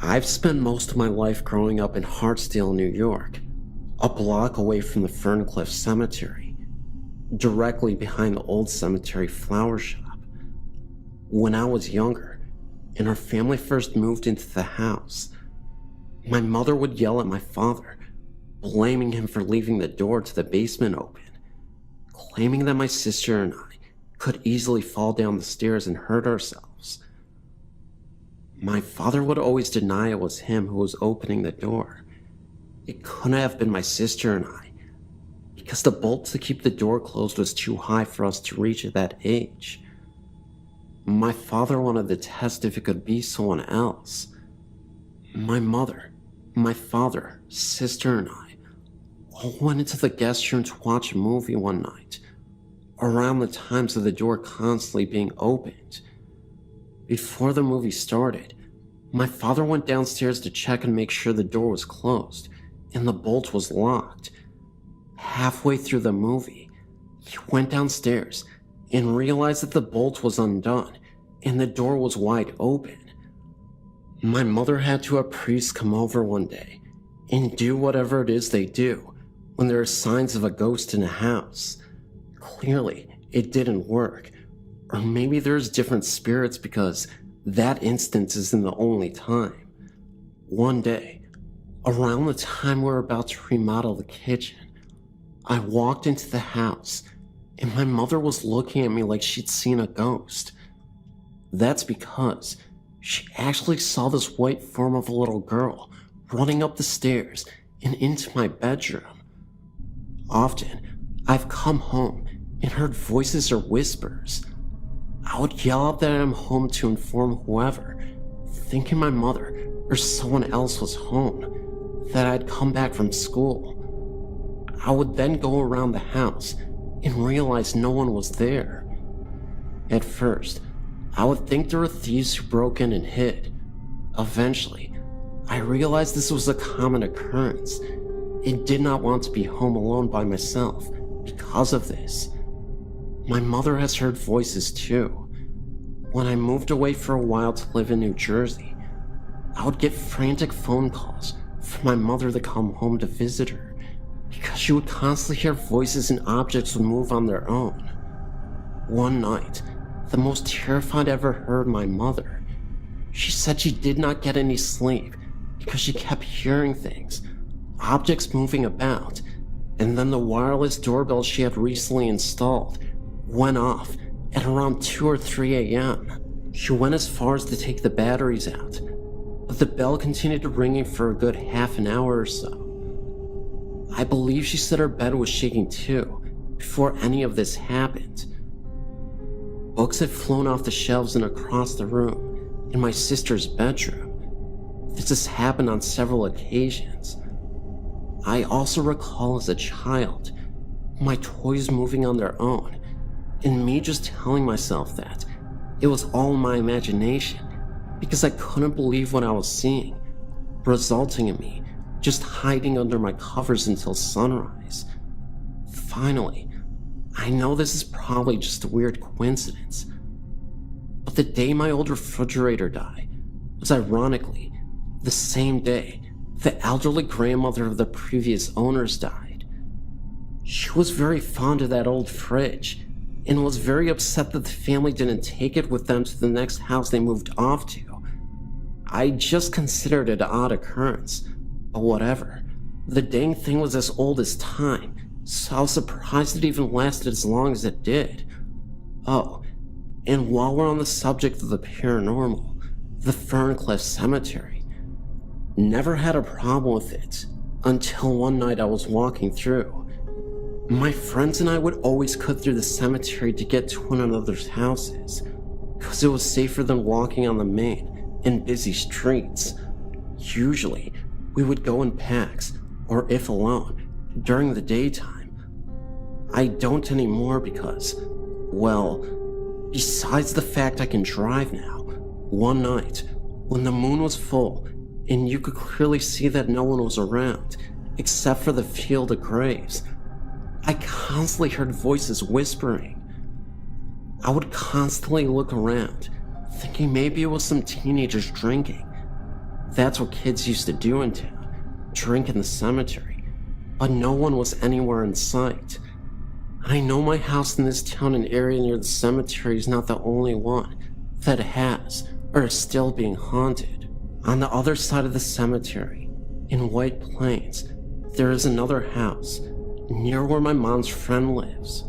I've spent most of my life growing up in Hartsdale, New York, a block away from the Ferncliff Cemetery, directly behind the old cemetery flower shop. When I was younger, and our family first moved into the house, my mother would yell at my father, blaming him for leaving the door to the basement open, claiming that my sister and I could easily fall down the stairs and hurt ourselves. My father would always deny it was him who was opening the door. It couldn't have been my sister and I, because the bolt to keep the door closed was too high for us to reach at that age. My father wanted to test if it could be someone else. My mother, my father, sister, and I all went into the guest room to watch a movie one night, around the times of the door constantly being opened. Before the movie started, my father went downstairs to check and make sure the door was closed and the bolt was locked. Halfway through the movie, he went downstairs and realized that the bolt was undone and the door was wide open. My mother had to have priests come over one day and do whatever it is they do when there are signs of a ghost in a house. Clearly, it didn't work. Or maybe there's different spirits because that instance isn't the only time. One day, around the time we were about to remodel the kitchen, I walked into the house and my mother was looking at me like she'd seen a ghost. That's because she actually saw this white form of a little girl running up the stairs and into my bedroom. Often, I've come home and heard voices or whispers. I would yell out that I'm home to inform whoever, thinking my mother or someone else was home, that I'd come back from school. I would then go around the house and realize no one was there. At first, I would think there were thieves who broke in and hid. Eventually, I realized this was a common occurrence and did not want to be home alone by myself because of this. My mother has heard voices too. When I moved away for a while to live in New Jersey, I would get frantic phone calls for my mother to come home to visit her because she would constantly hear voices and objects would move on their own. One night, the most terrified I ever heard my mother. She said she did not get any sleep because she kept hearing things, objects moving about, and then the wireless doorbell she had recently installed went off at around 2 or 3 a.m. She went as far as to take the batteries out, but the bell continued ringing for a good half an hour or so. I believe she said her bed was shaking too, before any of this happened. Books had flown off the shelves and across the room, in my sister's bedroom. This has happened on several occasions. I also recall as a child, my toys moving on their own, and me just telling myself that it was all my imagination because I couldn't believe what I was seeing, resulting in me just hiding under my covers until sunrise. Finally, I know this is probably just a weird coincidence, but the day my old refrigerator died was ironically the same day the elderly grandmother of the previous owners died. She was very fond of that old fridge and was very upset that the family didn't take it with them to the next house they moved off to. I just considered it an odd occurrence, but whatever. The dang thing was as old as time, so I was surprised it even lasted as long as it did. Oh, and while we're on the subject of the paranormal, the Ferncliff Cemetery. Never had a problem with it until one night I was walking through. My friends and I would always cut through the cemetery to get to one another's houses, because it was safer than walking on the main and busy streets. Usually, we would go in packs, or if alone, during the daytime. I don't anymore because, well, besides the fact I can drive now, one night, when the moon was full, and you could clearly see that no one was around, except for the field of graves, I constantly heard voices whispering. I would constantly look around, thinking maybe it was some teenagers drinking. That's what kids used to do in town, drink in the cemetery, but no one was anywhere in sight. I know my house in this town and area near the cemetery is not the only one that has or is still being haunted. On the other side of the cemetery, in White Plains, there is another house near where my mom's friend lives.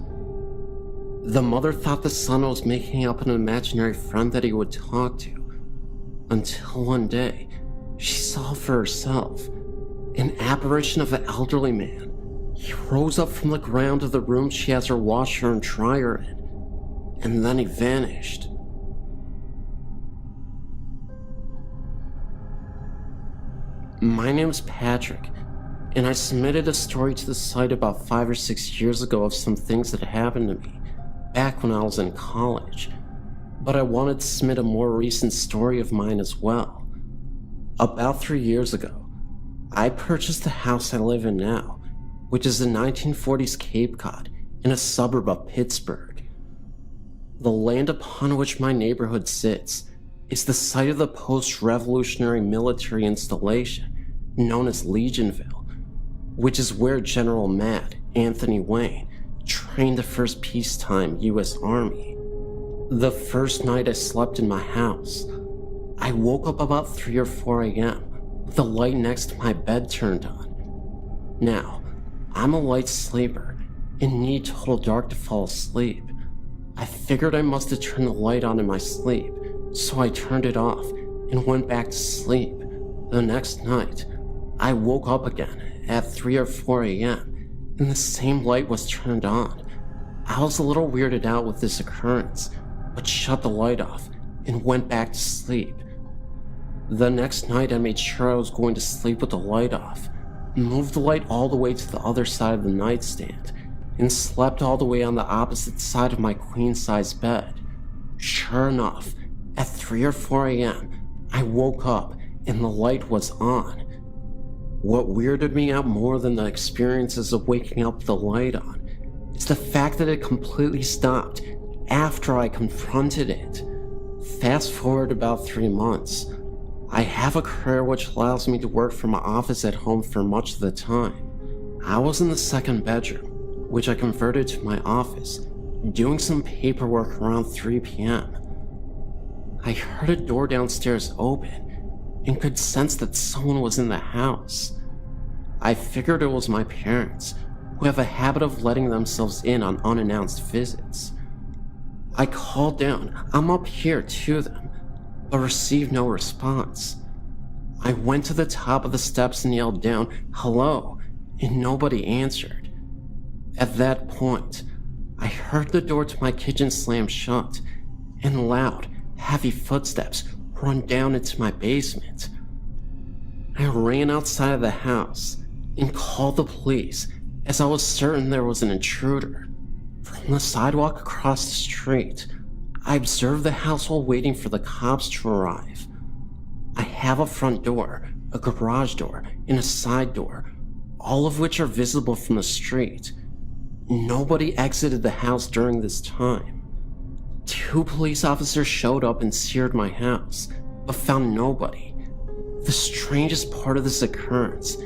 The mother thought the son was making up an imaginary friend that he would talk to, until one day she saw for herself an apparition of an elderly man. He rose up from the ground of the room she has her washer and dryer in, and then he vanished. My name's Patrick, and I submitted a story to the site about 5 or 6 years ago of some things that happened to me back when I was in college, but I wanted to submit a more recent story of mine as well. About 3 years ago, I purchased the house I live in now, which is a 1940s Cape Cod in a suburb of Pittsburgh. The land upon which my neighborhood sits is the site of the post-revolutionary military installation known as Legionville, which is where General Matt Anthony Wayne trained the first peacetime U.S. Army. The first night I slept in my house, I woke up about 3 or 4 a.m. with the light next to my bed turned on. Now, I'm a light sleeper and need total dark to fall asleep. I figured I must have turned the light on in my sleep, so I turned it off and went back to sleep. The next night, I woke up again at 3 or 4 a.m. and the same light was turned on. I was a little weirded out with this occurrence, but shut the light off and went back to sleep. The next night I made sure I was going to sleep with the light off, moved the light all the way to the other side of the nightstand, and slept all the way on the opposite side of my queen-size bed. Sure enough, at 3 or 4 a.m., I woke up and the light was on. What weirded me out more than the experiences of waking up with the light on is the fact that it completely stopped after I confronted it. Fast forward about 3 months. I have a career which allows me to work from my office at home for much of the time. I was in the second bedroom, which I converted to my office, doing some paperwork around 3 p.m. I heard a door downstairs open and could sense that someone was in the house. I figured it was my parents, who have a habit of letting themselves in on unannounced visits. I called down, "I'm up here," to them, but received no response. I went to the top of the steps and yelled down, "Hello," and nobody answered. At that point, I heard the door to my kitchen slam shut and loud, heavy footsteps run down into my basement. I ran outside of the house and called the police as I was certain there was an intruder. From the sidewalk across the street, I observed the house while waiting for the cops to arrive. I have a front door, a garage door, and a side door, all of which are visible from the street. Nobody exited the house during this time. 2 police officers showed up and seared my house, but found nobody. The strangest part of this occurrence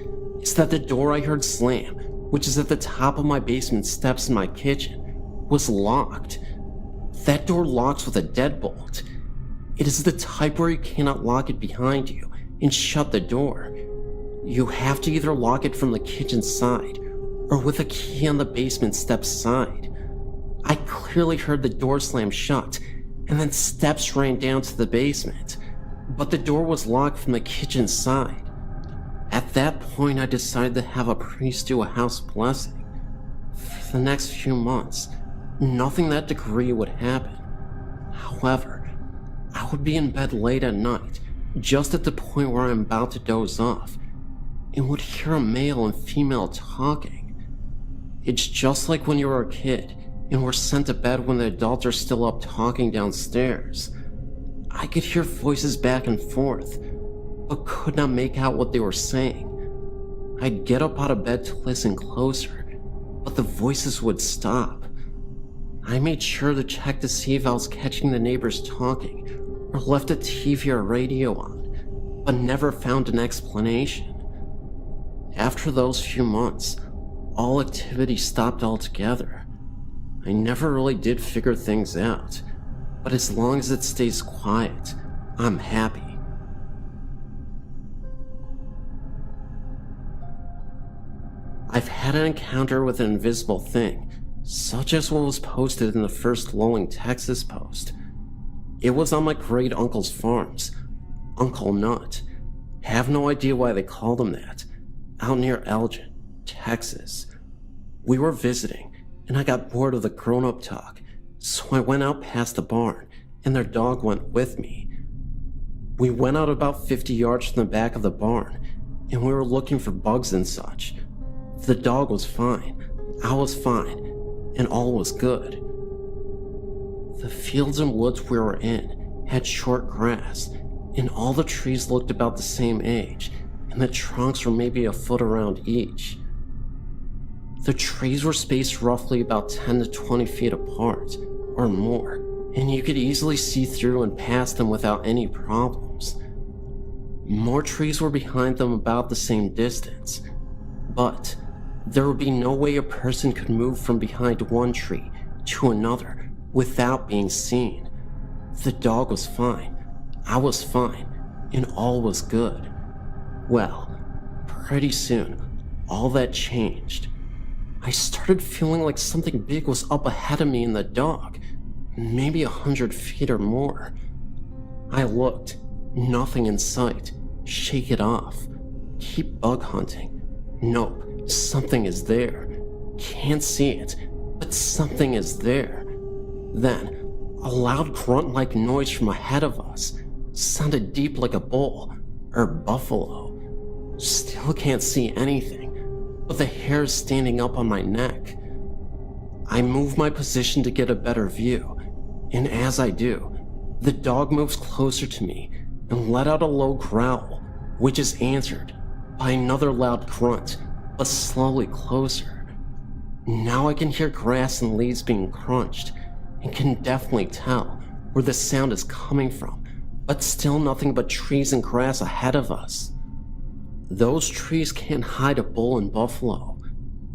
is that the door I heard slam, which is at the top of my basement steps in my kitchen, was locked. That door locks with a deadbolt. It is the type where you cannot lock it behind you and shut the door. You have to either lock it from the kitchen side or with a key on the basement steps side. I clearly heard the door slam shut and then steps ran down to the basement, but the door was locked from the kitchen side. At that point, I decided to have a priest do a house blessing. For the next few months, nothing that degree would happen. However, I would be in bed late at night, just at the point where I'm about to doze off, and would hear a male and female talking. It's just like when you were a kid and were sent to bed when the adults are still up talking downstairs. I could hear voices back and forth, but could not make out what they were saying. I'd get up out of bed to listen closer, but the voices would stop. I made sure to check to see if I was catching the neighbors talking or left a TV or radio on, but never found an explanation. After those few months, all activity stopped altogether. I never really did figure things out, but as long as it stays quiet, I'm happy. I've had an encounter with an invisible thing, such as what was posted in the first Lowing, Texas post. It was on my great uncle's farms, Uncle Nut. Have no idea why they called him that, out near Elgin, Texas. We were visiting, and I got bored of the grown-up talk, so I went out past the barn, and their dog went with me. We went out about 50 yards from the back of the barn, and we were looking for bugs and such. The dog was fine, I was fine, and all was good. The fields and woods we were in had short grass, and all the trees looked about the same age, and the trunks were maybe a foot around each. The trees were spaced roughly about 10 to 20 feet apart, or more, and you could easily see through and past them without any problems. More trees were behind them about the same distance, but there would be no way a person could move from behind one tree to another without being seen. The dog was fine, I was fine, and all was good. Well, pretty soon, all that changed. I started feeling like something big was up ahead of me in the dark, maybe 100 feet or more. I looked, nothing in sight. Shake it off. Keep bug hunting. Nope, something is there. Can't see it, but something is there. Then, a loud grunt-like noise from ahead of us sounded deep like a bull or buffalo. Still can't see anything, but the hair is standing up on my neck. I move my position to get a better view, and as I do, the dog moves closer to me and let out a low growl, which is answered by another loud grunt, but slowly closer. Now I can hear grass and leaves being crunched, and can definitely tell where the sound is coming from, but still nothing but trees and grass ahead of us. Those trees can't hide a bull and buffalo,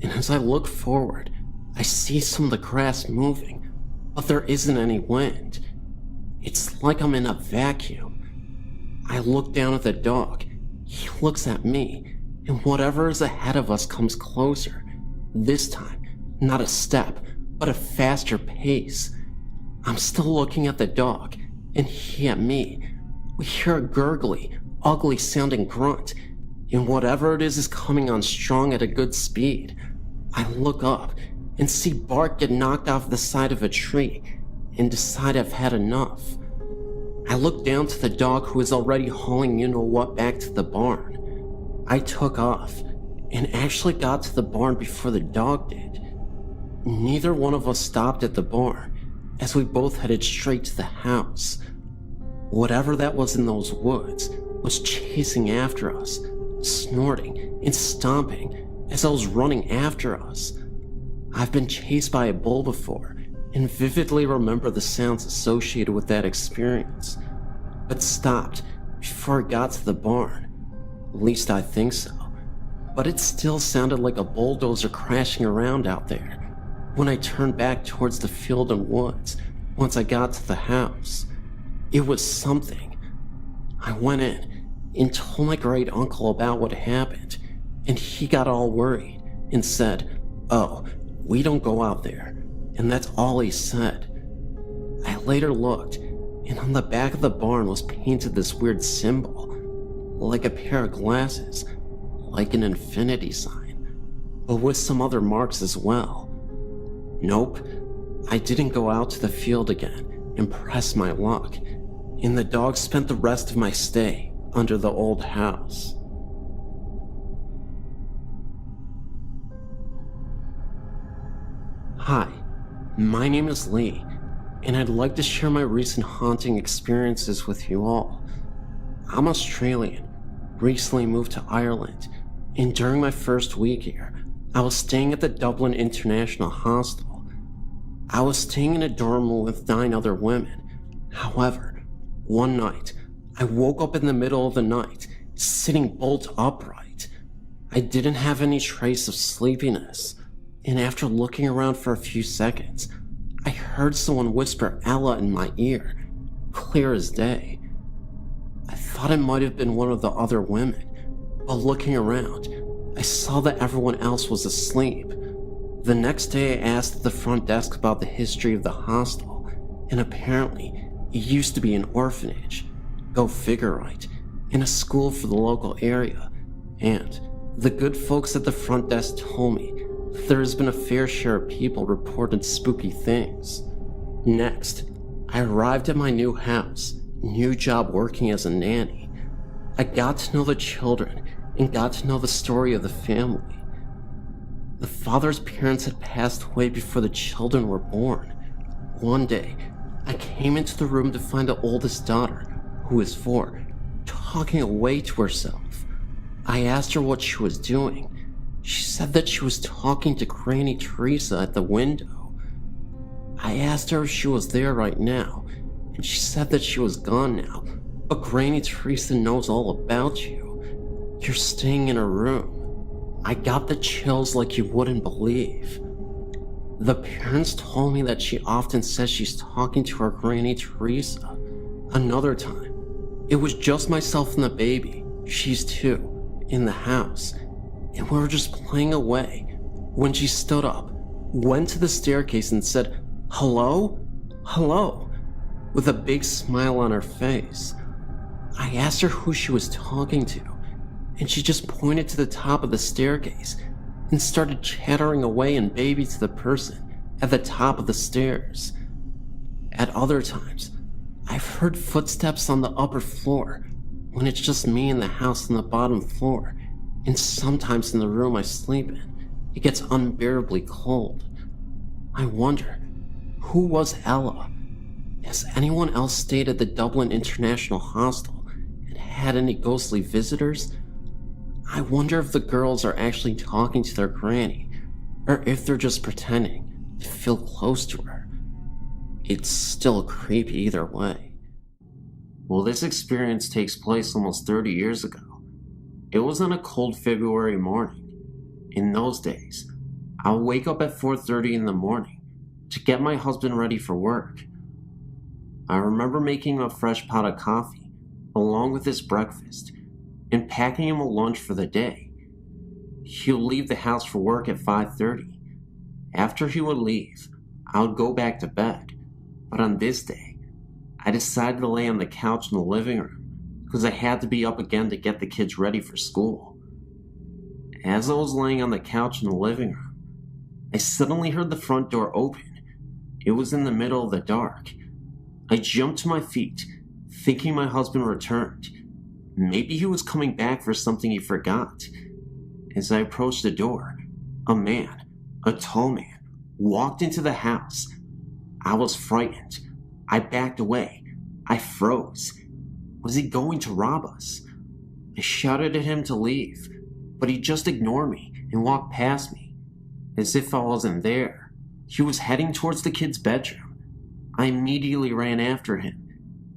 and as I look forward, I see some of the grass moving, but there isn't any wind. It's like I'm in a vacuum. I look down at the dog, he looks at me, and whatever is ahead of us comes closer. This time, not a step, but a faster pace. I'm still looking at the dog, and he at me. We hear a gurgly, ugly sounding grunt, and whatever it is coming on strong at a good speed. I look up and see Bart get knocked off the side of a tree and decide I've had enough. I look down to the dog who is already hauling you-know-what back to the barn. I took off and actually got to the barn before the dog did. Neither one of us stopped at the barn, as we both headed straight to the house. Whatever that was in those woods was chasing after us, snorting and stomping as I was running after us. I've been chased by a bull before and vividly remember the sounds associated with that experience, but stopped before it got to the barn. At least I think so. But it still sounded like a bulldozer crashing around out there when I turned back towards the field and woods once I got to the house. It was something. I went in and told my great uncle about what happened, and he got all worried and said, "Oh, we don't go out there." And that's all he said. I later looked, and on the back of the barn was painted this weird symbol, like a pair of glasses, like an infinity sign, but with some other marks as well. Nope, I didn't go out to the field again and press my luck, and the dog spent the rest of my stay under the old house. Hi, my name is Lee, and I'd like to share my recent haunting experiences with you all. I'm Australian, recently moved to Ireland, and during my first week here, I was staying at the Dublin International Hostel. I was staying in a dorm with 9 other women. However, one night, I woke up in the middle of the night, sitting bolt upright. I didn't have any trace of sleepiness, and after looking around for a few seconds, I heard someone whisper Ella in my ear, clear as day. I thought it might have been one of the other women, but looking around, I saw that everyone else was asleep. The next day I asked at the front desk about the history of the hostel, and apparently it used to be an orphanage, go figure right, and a school for the local area, and the good folks at the front desk told me that there has been a fair share of people reported spooky things. Next, I arrived at my new house, new job working as a nanny. I got to know the children and got to know the story of the family. The father's parents had passed away before the children were born. One day, I came into the room to find the oldest daughter, who is 4, talking away to herself. I asked her what she was doing. She said that she was talking to Granny Teresa at the window. I asked her if she was there right now, and she said that she was gone now, but Granny Teresa knows all about you. You're staying in her room. I got the chills like you wouldn't believe. The parents told me that she often says she's talking to her Granny Teresa. Another time, it was just myself and the baby, she's 2, in the house, and we were just playing away when she stood up, went to the staircase and said, "Hello? Hello?" with a big smile on her face. I asked her who she was talking to, and she just pointed to the top of the staircase and started chattering away in baby to the person at the top of the stairs. At other times, I've heard footsteps on the upper floor when it's just me in the house on the bottom floor, and sometimes in the room I sleep in, it gets unbearably cold. I wonder, who was Ella? Has anyone else stayed at the Dublin International Hostel and had any ghostly visitors? I wonder if the girls are actually talking to their granny, or if they're just pretending to feel close to her. It's still creepy either way. Well, this experience takes place almost 30 years ago. It was on a cold February morning. In those days, I would wake up at 4:30 in the morning to get my husband ready for work. I remember making him a fresh pot of coffee, along with his breakfast, and packing him a lunch for the day. He would leave the house for work at 5:30. After he would leave, I would go back to bed, but on this day, I decided to lay on the couch in the living room because I had to be up again to get the kids ready for school. As I was laying on the couch in the living room, I suddenly heard the front door open. It was in the middle of the dark. I jumped to my feet, thinking my husband returned. Maybe he was coming back for something he forgot. As I approached the door, a tall man, walked into the house. I was frightened. I backed away. I froze. Was he going to rob us? I shouted at him to leave, but he just ignored me and walked past me, as if I wasn't there. He was heading towards the kid's bedroom. I immediately ran after him,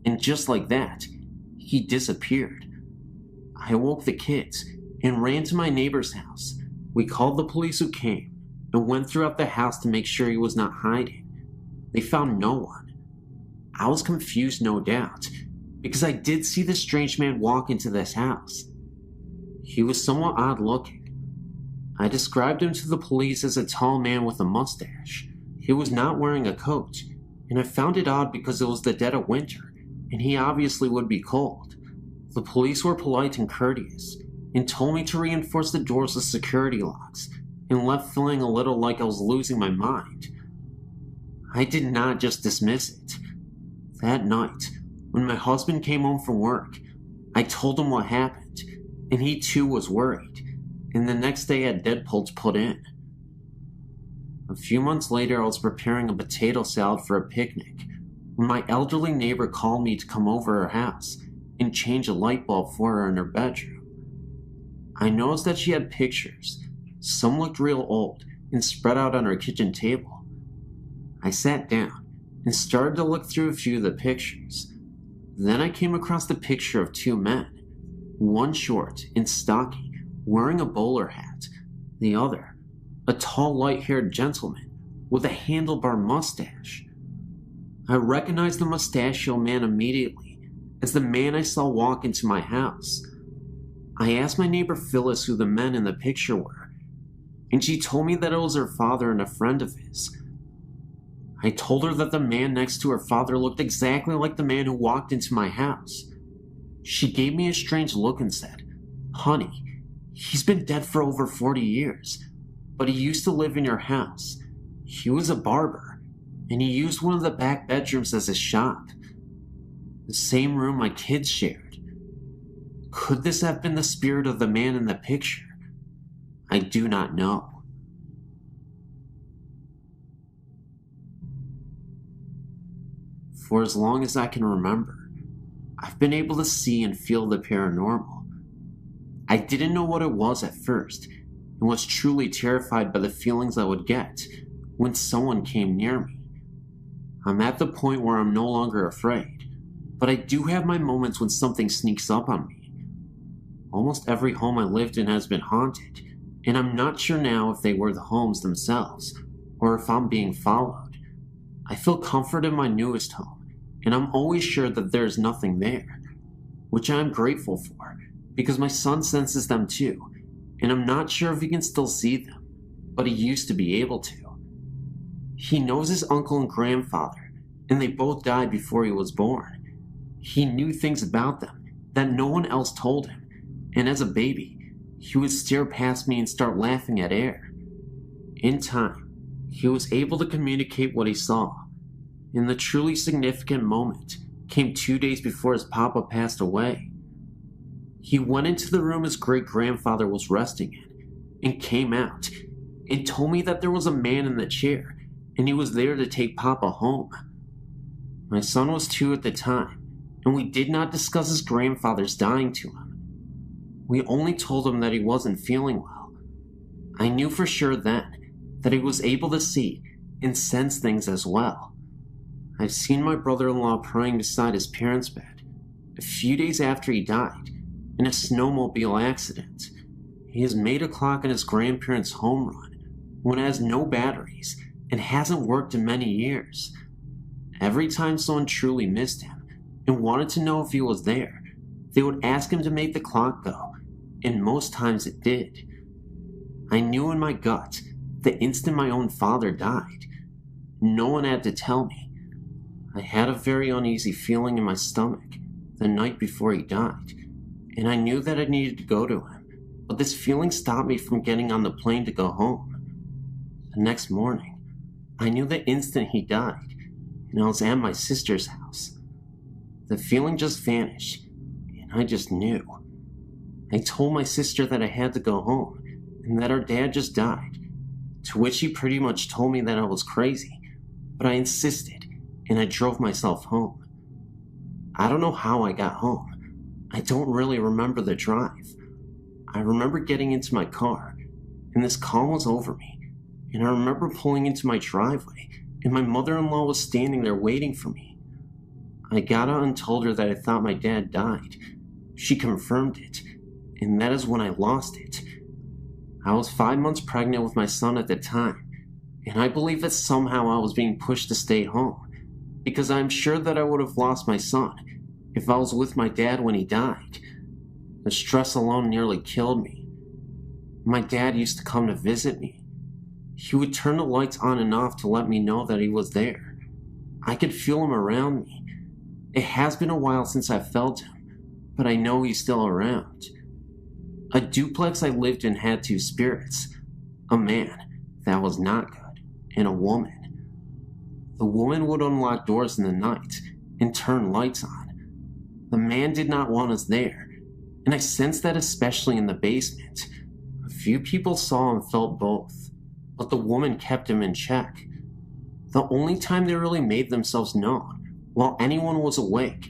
and just like that, he disappeared. I awoke the kids and ran to my neighbor's house. We called the police, who came and went throughout the house to make sure he was not hiding. They found no one. I was confused, no doubt, because I did see the strange man walk into this house. He was somewhat odd looking. I described him to the police as a tall man with a mustache. He was not wearing a coat, and I found it odd because it was the dead of winter, and he obviously would be cold. The police were polite and courteous, and told me to reinforce the doors with security locks, and left feeling a little like I was losing my mind. I did not just dismiss it. That night, when my husband came home from work, I told him what happened, and he too was worried, and the next day had deadbolts put in. A few months later, I was preparing a potato salad for a picnic when my elderly neighbor called me to come over her house and change a light bulb for her in her bedroom. I noticed that she had pictures. Some looked real old and spread out on her kitchen table. I sat down and started to look through a few of the pictures. Then I came across the picture of two men, one short and stocky, wearing a bowler hat, the other, a tall, light-haired gentleman with a handlebar mustache. I recognized the mustachioed man immediately as the man I saw walk into my house. I asked my neighbor Phyllis who the men in the picture were, and she told me that it was her father and a friend of his. I told her that the man next to her father looked exactly like the man who walked into my house. She gave me a strange look and said, "Honey, he's been dead for over 40 years, but he used to live in your house. He was a barber, and he used one of the back bedrooms as his shop. The same room my kids shared. Could this have been the spirit of the man in the picture? I do not know." For as long as I can remember, I've been able to see and feel the paranormal. I didn't know what it was at first, and was truly terrified by the feelings I would get when someone came near me. I'm at the point where I'm no longer afraid, but I do have my moments when something sneaks up on me. Almost every home I lived in has been haunted, and I'm not sure now if they were the homes themselves, or if I'm being followed. I feel comfort in my newest home, and I'm always sure that there's nothing there, which I'm grateful for, because my son senses them too, and I'm not sure if he can still see them, but he used to be able to. He knows his uncle and grandfather, and they both died before he was born. He knew things about them that no one else told him, and as a baby, he would stare past me and start laughing at air. In time, he was able to communicate what he saw, and the truly significant moment came 2 days before his papa passed away. He went into the room his great-grandfather was resting in, and came out, and told me that there was a man in the chair, and he was there to take papa home. My son was 2 at the time, and we did not discuss his grandfather's dying to him. We only told him that he wasn't feeling well. I knew for sure then that he was able to see and sense things as well. I've seen my brother-in-law praying beside his parents' bed a few days after he died in a snowmobile accident. He has made a clock in his grandparents' home run when it has no batteries and hasn't worked in many years. Every time someone truly missed him and wanted to know if he was there, they would ask him to make the clock go, and most times it did. I knew in my gut the instant my own father died. No one had to tell me. I had a very uneasy feeling in my stomach the night before he died, and I knew that I needed to go to him but this feeling stopped me from getting on the plane to go home. The next morning, I knew the instant he died, and I was at my sister's house. The feeling just vanished, and I just knew. I told my sister that I had to go home, and that our dad just died, to which she pretty much told me that I was crazy, but I insisted, and I drove myself home. I don't know how I got home. I don't really remember the drive. I remember getting into my car, and this calm was over me, and I remember pulling into my driveway, and my mother-in-law was standing there waiting for me. I got out and told her that I thought my dad died. She confirmed it, and that is when I lost it. I was 5 months pregnant with my son at the time, and I believe that somehow I was being pushed to stay home, because I'm sure that I would have lost my son if I was with my dad when he died. The stress alone nearly killed me. My dad used to come to visit me. He would turn the lights on and off to let me know that he was there. I could feel him around me. It has been a while since I felt him, but I know he's still around. A duplex I lived in had 2 spirits. A man, that was not good, and a woman. The woman would unlock doors in the night and turn lights on. The man did not want us there, and I sensed that especially in the basement. A few people saw and felt both, but the woman kept him in check. The only time they really made themselves known, while anyone was awake,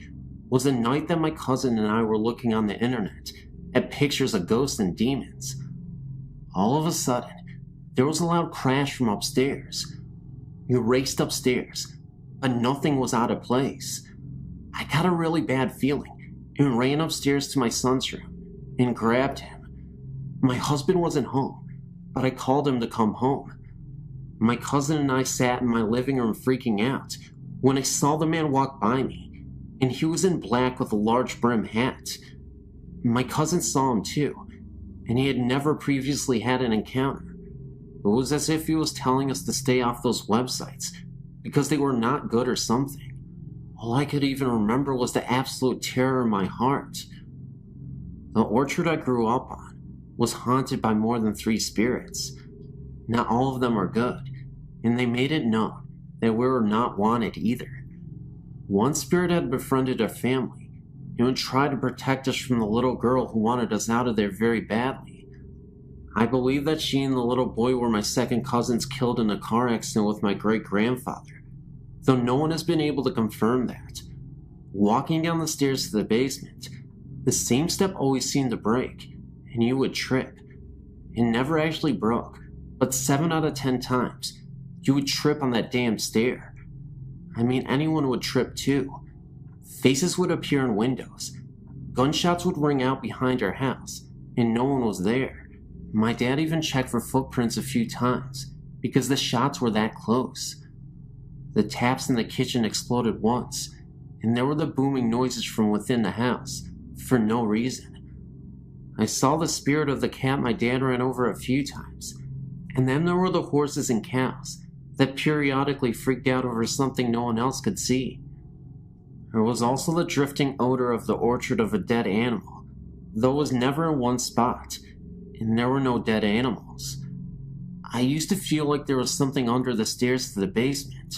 was the night that my cousin and I were looking on the internet at pictures of ghosts and demons. All of a sudden, there was a loud crash from upstairs. We raced upstairs, but nothing was out of place. I got a really bad feeling and ran upstairs to my son's room and grabbed him. My husband wasn't home, but I called him to come home. My cousin and I sat in my living room freaking out when I saw the man walk by me, and he was in black with a large brim hat. My cousin saw him too, and he had never previously had an encounter. It was as if he was telling us to stay off those websites because they were not good or something. All I could even remember was the absolute terror in my heart. The orchard I grew up on was haunted by more than 3 spirits. Not all of them are good, and they made it known that we were not wanted either. One spirit had befriended our family and would try to protect us from the little girl who wanted us out of there very badly. I believe that she and the little boy were my second cousins killed in a car accident with my great-grandfather, though no one has been able to confirm that. Walking down the stairs to the basement, the same step always seemed to break, and you would trip. It never actually broke, but 7 out of 10 times, you would trip on that damn stair. I mean, anyone would trip too. Faces would appear in windows. Gunshots would ring out behind our house, and no one was there. My dad even checked for footprints a few times, because the shots were that close. The taps in the kitchen exploded once, and there were the booming noises from within the house, for no reason. I saw the spirit of the cat my dad ran over a few times, and then there were the horses and cows that periodically freaked out over something no one else could see. There was also the drifting odor of the orchard of a dead animal, though it was never in one spot, and there were no dead animals. I used to feel like there was something under the stairs to the basement.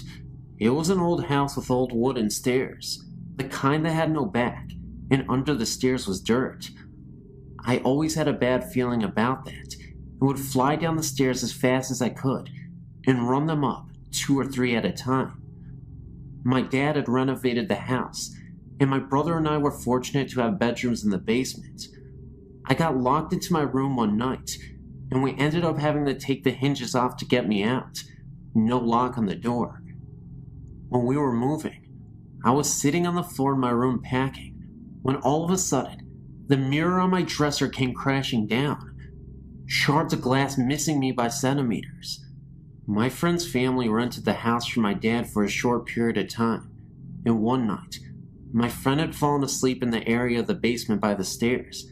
It was an old house with old wooden stairs, the kind that had no back, and under the stairs was dirt. I always had a bad feeling about that, and would fly down the stairs as fast as I could, and run them up 2 or 3 at a time. My dad had renovated the house, and my brother and I were fortunate to have bedrooms in the basement. I got locked into my room one night, and we ended up having to take the hinges off to get me out. No lock on the door. When we were moving, I was sitting on the floor in my room packing, when all of a sudden, the mirror on my dresser came crashing down, shards of glass missing me by centimeters. My friend's family rented the house from my dad for a short period of time, and one night, my friend had fallen asleep in the area of the basement by the stairs.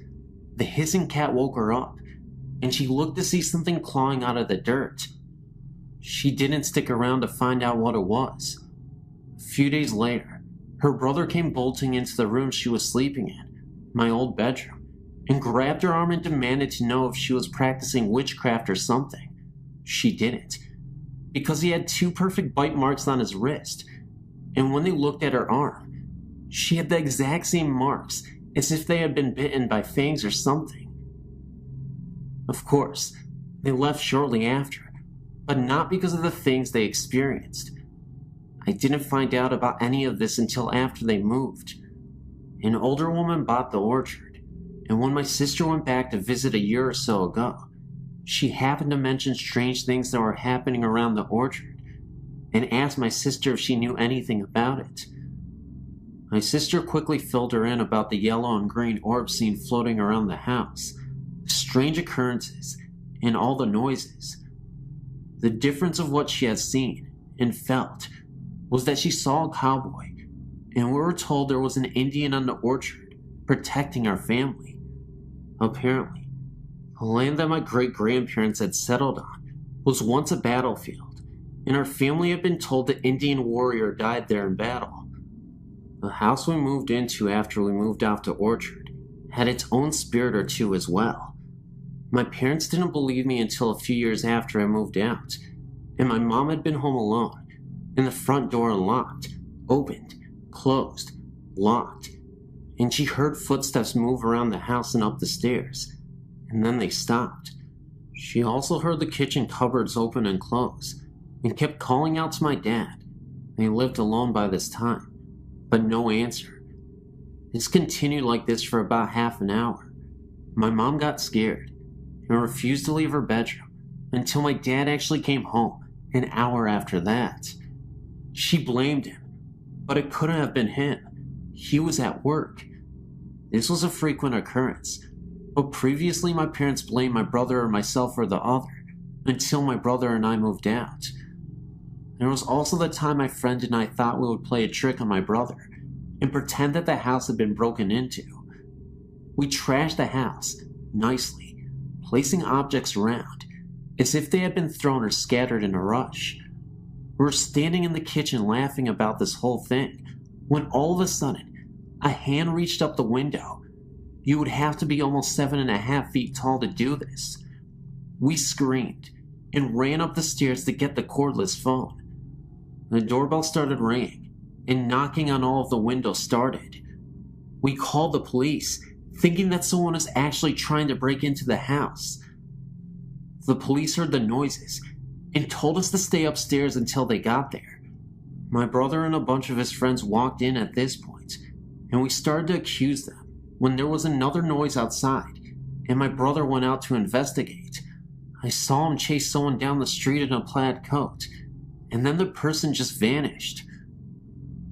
The hissing cat woke her up, and she looked to see something clawing out of the dirt. She didn't stick around to find out what it was. A few days later, her brother came bolting into the room she was sleeping in, my old bedroom, and grabbed her arm and demanded to know if she was practicing witchcraft or something. She didn't, because he had 2 perfect bite marks on his wrist, and when they looked at her arm, she had the exact same marks as if they had been bitten by fangs or something. Of course, they left shortly after, but not because of the things they experienced. I didn't find out about any of this until after they moved. An older woman bought the orchard, and when my sister went back to visit a year or so ago, she happened to mention strange things that were happening around the orchard, and asked my sister if she knew anything about it. My sister quickly filled her in about the yellow and green orbs seen floating around the house, the strange occurrences, and all the noises. The difference of what she had seen and felt was that she saw a cowboy, and we were told there was an Indian on the orchard protecting our family. Apparently, the land that my great-grandparents had settled on was once a battlefield, and our family had been told the Indian warrior died there in battle. The house we moved into after we moved off the orchard had its own spirit or two as well. My parents didn't believe me until a few years after I moved out, and my mom had been home alone, and the front door unlocked, opened, closed, locked, and she heard footsteps move around the house and up the stairs, and then they stopped. She also heard the kitchen cupboards open and close, and kept calling out to my dad. They lived alone by this time, but no answer. This continued like this for about half an hour. My mom got scared and refused to leave her bedroom until my dad actually came home an hour after that. She blamed him, but it couldn't have been him. He was at work. This was a frequent occurrence, but previously my parents blamed my brother or myself or the other until my brother and I moved out. There was also the time my friend and I thought we would play a trick on my brother and pretend that the house had been broken into. We trashed the house nicely, placing objects around as if they had been thrown or scattered in a rush. We were standing in the kitchen laughing about this whole thing when all of a sudden a hand reached up the window. You would have to be almost 7.5 feet tall to do this. We screamed and ran up the stairs to get the cordless phone. The doorbell started ringing, and knocking on all of the windows started. We called the police, thinking that someone was actually trying to break into the house. The police heard the noises and told us to stay upstairs until they got there. My brother and a bunch of his friends walked in at this point, and we started to accuse them when there was another noise outside, and my brother went out to investigate. I saw him chase someone down the street in a plaid coat, and then the person just vanished.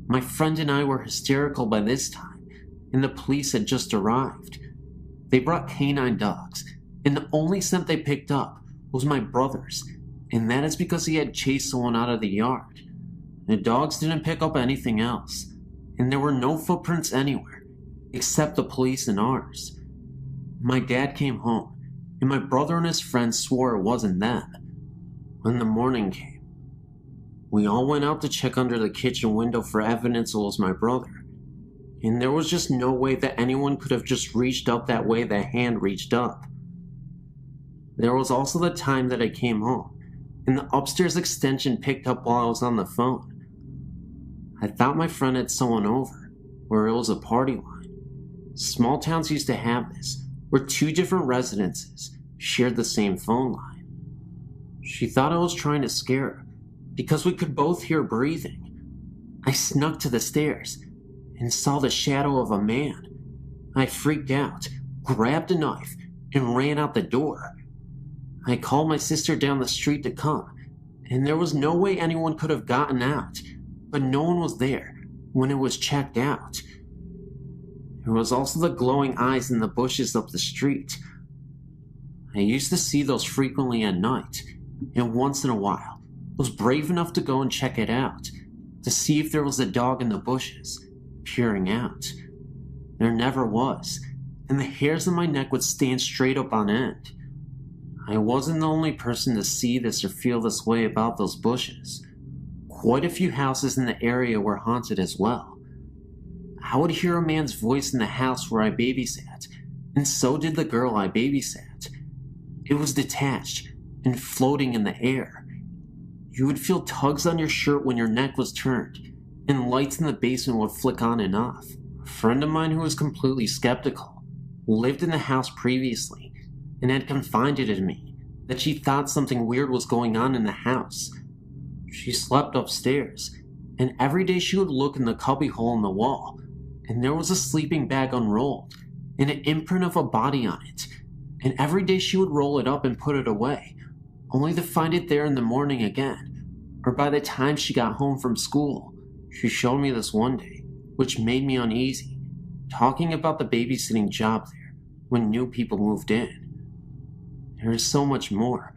My friend and I were hysterical by this time, and the police had just arrived. They brought canine dogs, and the only scent they picked up was my brother's, and that is because he had chased someone out of the yard. The dogs didn't pick up anything else, and there were no footprints anywhere, except the police and ours. My dad came home, and my brother and his friends swore it wasn't them. When the morning came, we all went out to check under the kitchen window for evidence it was my brother, and there was just no way that anyone could have just reached up that way the hand reached up. There was also the time that I came home, and the upstairs extension picked up while I was on the phone. I thought my friend had someone over, where it was a party line. Small towns used to have this, where 2 different residences shared the same phone line. She thought I was trying to scare her, because we could both hear breathing. I snuck to the stairs and saw the shadow of a man. I freaked out, grabbed a knife, and ran out the door. I called my sister down the street to come, and there was no way anyone could have gotten out, but no one was there when it was checked out. There was also the glowing eyes in the bushes up the street. I used to see those frequently at night, and once in a while, was brave enough to go and check it out, to see if there was a dog in the bushes, peering out. There never was, and the hairs on my neck would stand straight up on end. I wasn't the only person to see this or feel this way about those bushes. Quite a few houses in the area were haunted as well. I would hear a man's voice in the house where I babysat, and so did the girl I babysat. It was detached and floating in the air. You would feel tugs on your shirt when your neck was turned, and lights in the basement would flick on and off. A friend of mine who was completely skeptical lived in the house previously and had confided in me that she thought something weird was going on in the house. She slept upstairs, and every day she would look in the cubbyhole in the wall, and there was a sleeping bag unrolled and an imprint of a body on it, and every day she would roll it up and put it away, only to find it there in the morning again, or by the time she got home from school. She showed me this one day, which made me uneasy, talking about the babysitting job there when new people moved in. There is so much more,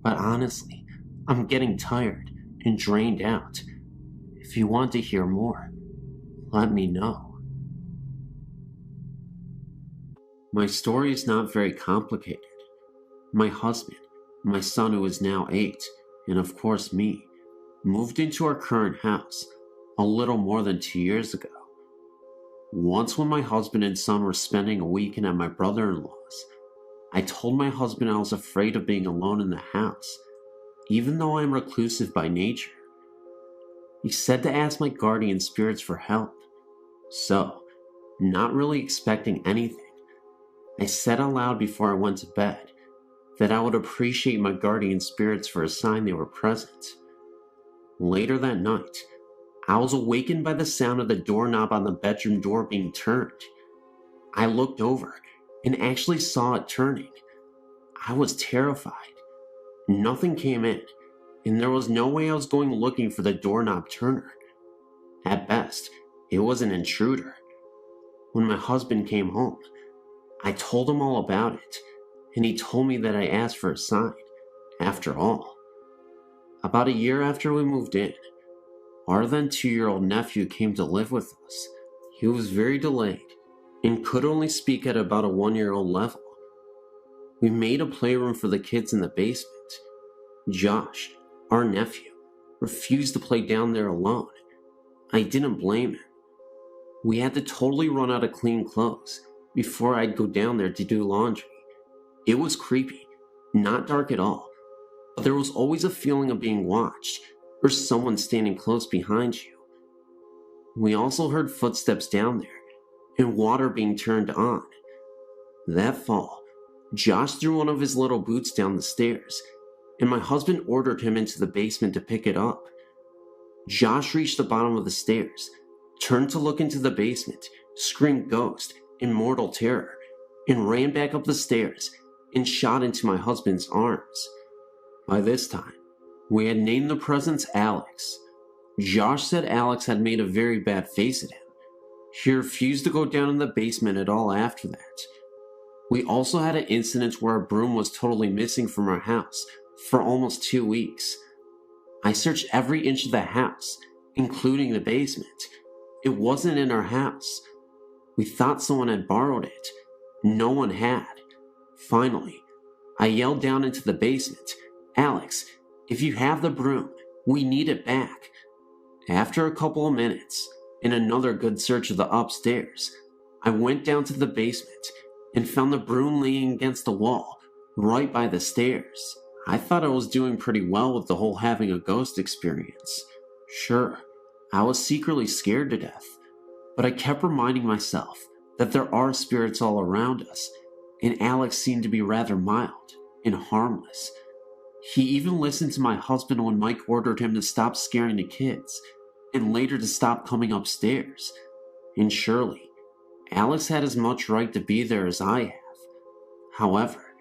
but honestly, I'm getting tired and drained out. If you want to hear more, let me know. My story is not very complicated. My husband, my son who is now 8, and of course me, moved into our current house a little more than 2 years ago. Once when my husband and son were spending a weekend at my brother-in-law's, I told my husband I was afraid of being alone in the house, even though I am reclusive by nature. He said to ask my guardian spirits for help. So, not really expecting anything, I said aloud before I went to bed that I would appreciate my guardian spirits for a sign they were present. Later that night, I was awakened by the sound of the doorknob on the bedroom door being turned. I looked over and actually saw it turning. I was terrified. Nothing came in, and there was no way I was going looking for the doorknob turner. At best, it was an intruder. When my husband came home, I told him all about it, and he told me that I asked for a sign, after all. About a year after we moved in, our then 2-year-old nephew came to live with us. He was very delayed and could only speak at about a 1-year-old level. We made a playroom for the kids in the basement. Josh, our nephew, refused to play down there alone. I didn't blame him. We had to totally run out of clean clothes before I'd go down there to do laundry. It was creepy, not dark at all, but there was always a feeling of being watched or someone standing close behind you. We also heard footsteps down there and water being turned on. That fall, Josh threw one of his little boots down the stairs, and my husband ordered him into the basement to pick it up. Josh reached the bottom of the stairs, turned to look into the basement, screamed ghost in mortal terror, and ran back up the stairs and shot into my husband's arms. By this time, we had named the presence Alex. Josh said Alex had made a very bad face at him. He refused to go down in the basement at all after that. We also had an incident where a broom was totally missing from our house for almost 2 weeks. I searched every inch of the house, including the basement. It wasn't in our house. We thought someone had borrowed it. No one had. Finally, I yelled down into the basement, "Alex, if you have the broom, we need it back." After a couple of minutes, and another good search of the upstairs, I went down to the basement and found the broom laying against the wall, right by the stairs. I thought I was doing pretty well with the whole having a ghost experience. Sure, I was secretly scared to death, but I kept reminding myself that there are spirits all around us, and Alex seemed to be rather mild and harmless. He even listened to my husband when Mike ordered him to stop scaring the kids, and later to stop coming upstairs. And surely, Alex had as much right to be there as I have. However,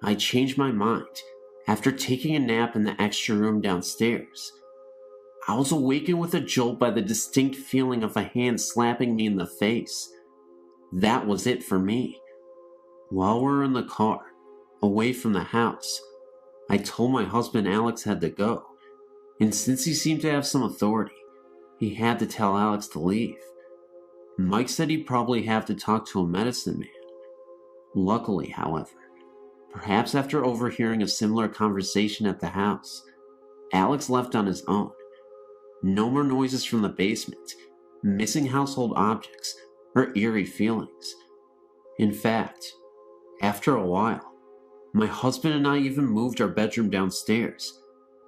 I changed my mind after taking a nap in the extra room downstairs. I was awakened with a jolt by the distinct feeling of a hand slapping me in the face. That was it for me. While we were in the car, away from the house, I told my husband Alex had to go, and since he seemed to have some authority, he had to tell Alex to leave. Mike said he'd probably have to talk to a medicine man. Luckily, however, perhaps after overhearing a similar conversation at the house, Alex left on his own. No more noises from the basement, missing household objects, or eerie feelings. In fact, After a while, my husband and I even moved our bedroom downstairs,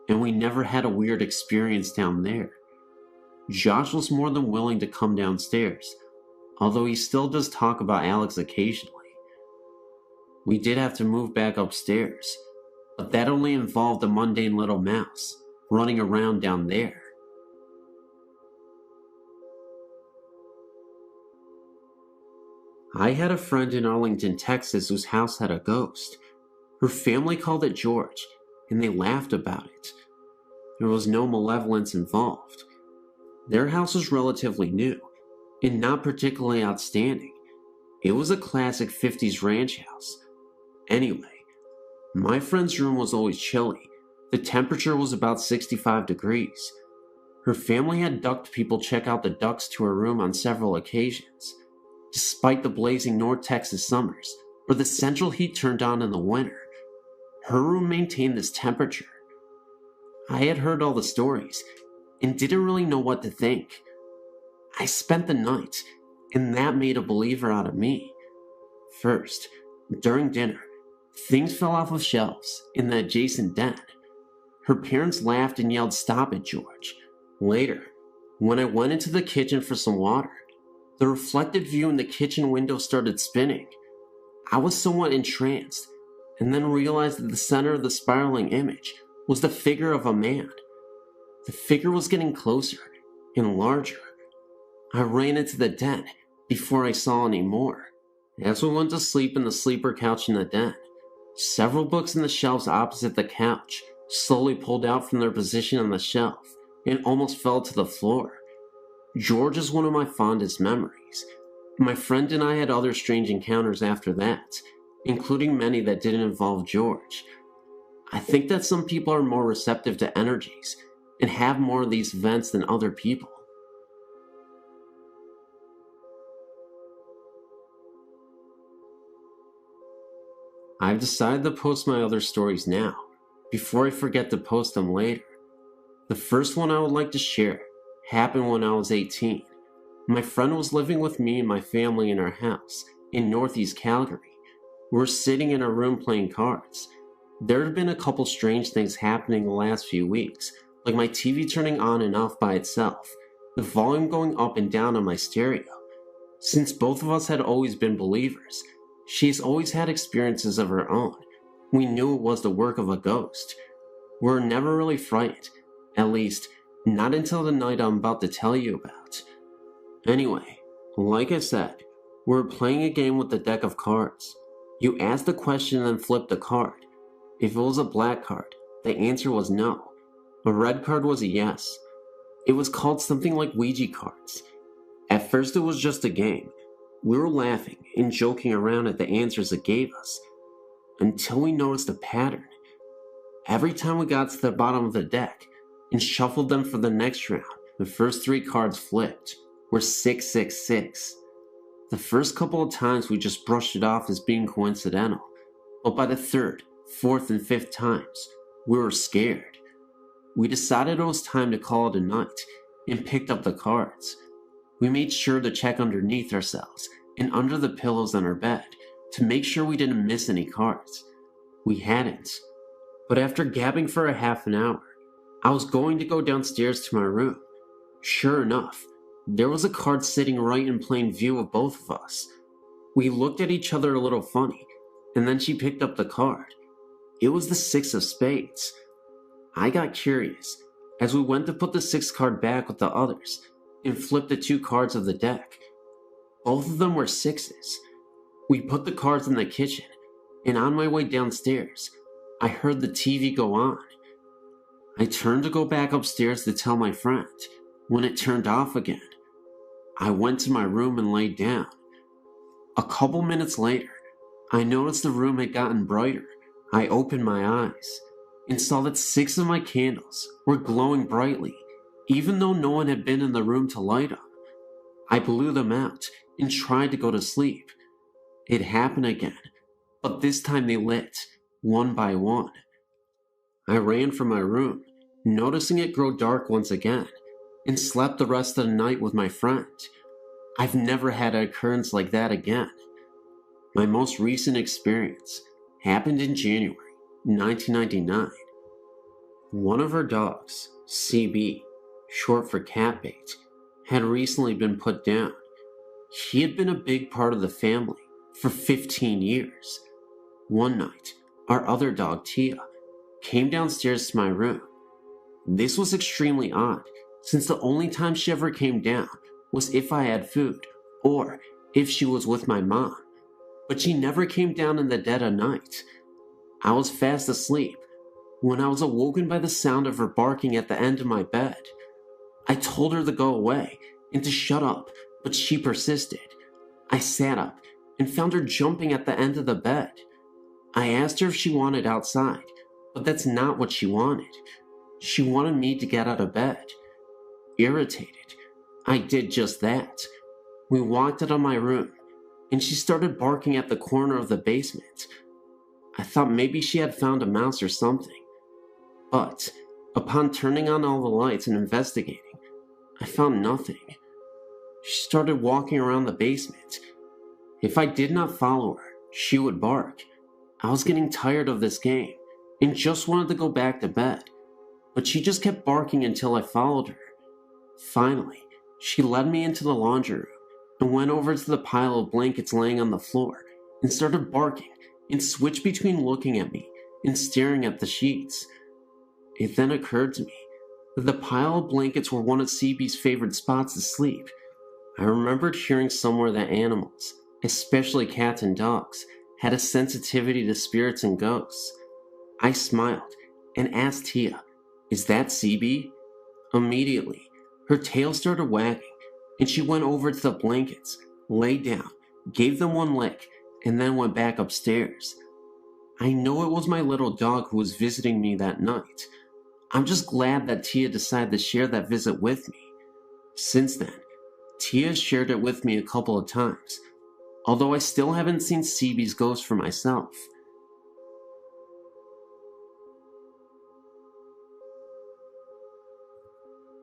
and we never had a weird experience down there. Josh was more than willing to come downstairs, although he still does talk about Alex occasionally. We did have to move back upstairs, but that only involved a mundane little mouse running around down there. I had a friend in Arlington, Texas whose house had a ghost. Her family called it George, and they laughed about it. There was no malevolence involved. Their house was relatively new, and not particularly outstanding. It was a classic 50s ranch house. Anyway, my friend's room was always chilly. The temperature was about 65 degrees. Her family had ducked people check out the ducks to her room on several occasions. Despite the blazing North Texas summers, where the central heat turned on in the winter, her room maintained this temperature. I had heard all the stories and didn't really know what to think. I spent the night, and that made a believer out of me. First, during dinner, things fell off of shelves in the adjacent den. Her parents laughed and yelled, "Stop it, George." Later, when I went into the kitchen for some water, the reflected view in the kitchen window started spinning. I was somewhat entranced, and then realized that the center of the spiraling image was the figure of a man. The figure was getting closer and larger. I ran into the den before I saw any more. As we went to sleep in the sleeper couch in the den, several books in the shelves opposite the couch slowly pulled out from their position on the shelf and almost fell to the floor. George is one of my fondest memories. My friend and I had other strange encounters after that, including many that didn't involve George. I think that some people are more receptive to energies and have more of these events than other people. I've decided to post my other stories now, before I forget to post them later. The first one I would like to share happened when I was 18. My friend was living with me and my family in our house in northeast Calgary. We were sitting in our room playing cards. There had been a couple strange things happening the last few weeks, like my TV turning on and off by itself, the volume going up and down on my stereo. Since both of us had always been believers, she's always had experiences of her own. We knew it was the work of a ghost. We were never really frightened, at least not until the night I'm about to tell you about. Anyway, like I said, we were playing a game with a deck of cards. You asked the question and then flipped the card. If it was a black card, the answer was no. A red card was a yes. It was called something like Ouija cards. At first it was just a game. We were laughing and joking around at the answers it gave us, until we noticed a pattern. Every time we got to the bottom of the deck and shuffled them for the next round, the first three cards flipped were 666. The first couple of times we just brushed it off as being coincidental, but by the third, fourth, and fifth times, we were scared. We decided it was time to call it a night and picked up the cards. We made sure to check underneath ourselves and under the pillows on our bed to make sure we didn't miss any cards. We hadn't. But after gabbing for a half an hour, I was going to go downstairs to my room. Sure enough, there was a card sitting right in plain view of both of us. We looked at each other a little funny, and then she picked up the card. It was the 6 of spades. I got curious as we went to put the 6th card back with the others and flipped the 2 cards of the deck. Both of them were 6s. We put the cards in the kitchen, and on my way downstairs, I heard the TV go on. I turned to go back upstairs to tell my friend when it turned off again. I went to my room and laid down. A couple minutes later, I noticed the room had gotten brighter. I opened my eyes and saw that 6 of my candles were glowing brightly, even though no one had been in the room to light them. I blew them out and tried to go to sleep. It happened again, but this time they lit, one by one. I ran from my room, noticing it grow dark once again, and slept the rest of the night with my friend. I've never had an occurrence like that again. My most recent experience happened in January 1999. One of our dogs, CB, short for cat bait, had recently been put down. He had been a big part of the family for 15 years. One night, our other dog, Tia, came downstairs to my room. This was extremely odd, since the only time she ever came down was if I had food, or if she was with my mom. But she never came down in the dead of night. I was fast asleep when I was awoken by the sound of her barking at the end of my bed. I told her to go away and to shut up, but she persisted. I sat up and found her jumping at the end of the bed. I asked her if she wanted outside, but that's not what she wanted. She wanted me to get out of bed. Irritated, I did just that. We walked out of my room, and she started barking at the corner of the basement. I thought maybe she had found a mouse or something. But upon turning on all the lights and investigating, I found nothing. She started walking around the basement. If I did not follow her, she would bark. I was getting tired of this game and just wanted to go back to bed, but she just kept barking until I followed her. Finally, she led me into the laundry room and went over to the pile of blankets laying on the floor and started barking and switched between looking at me and staring at the sheets. It then occurred to me that the pile of blankets were one of CB's favorite spots to sleep. I remembered hearing somewhere that animals, especially cats and dogs, had a sensitivity to spirits and ghosts. I smiled and asked Tia, "Is that CB?" Immediately, her tail started wagging, and she went over to the blankets, lay down, gave them one lick, and then went back upstairs. I know it was my little dog who was visiting me that night. I'm just glad that Tia decided to share that visit with me. Since then, Tia shared it with me a couple of times, although I still haven't seen CB's ghost for myself.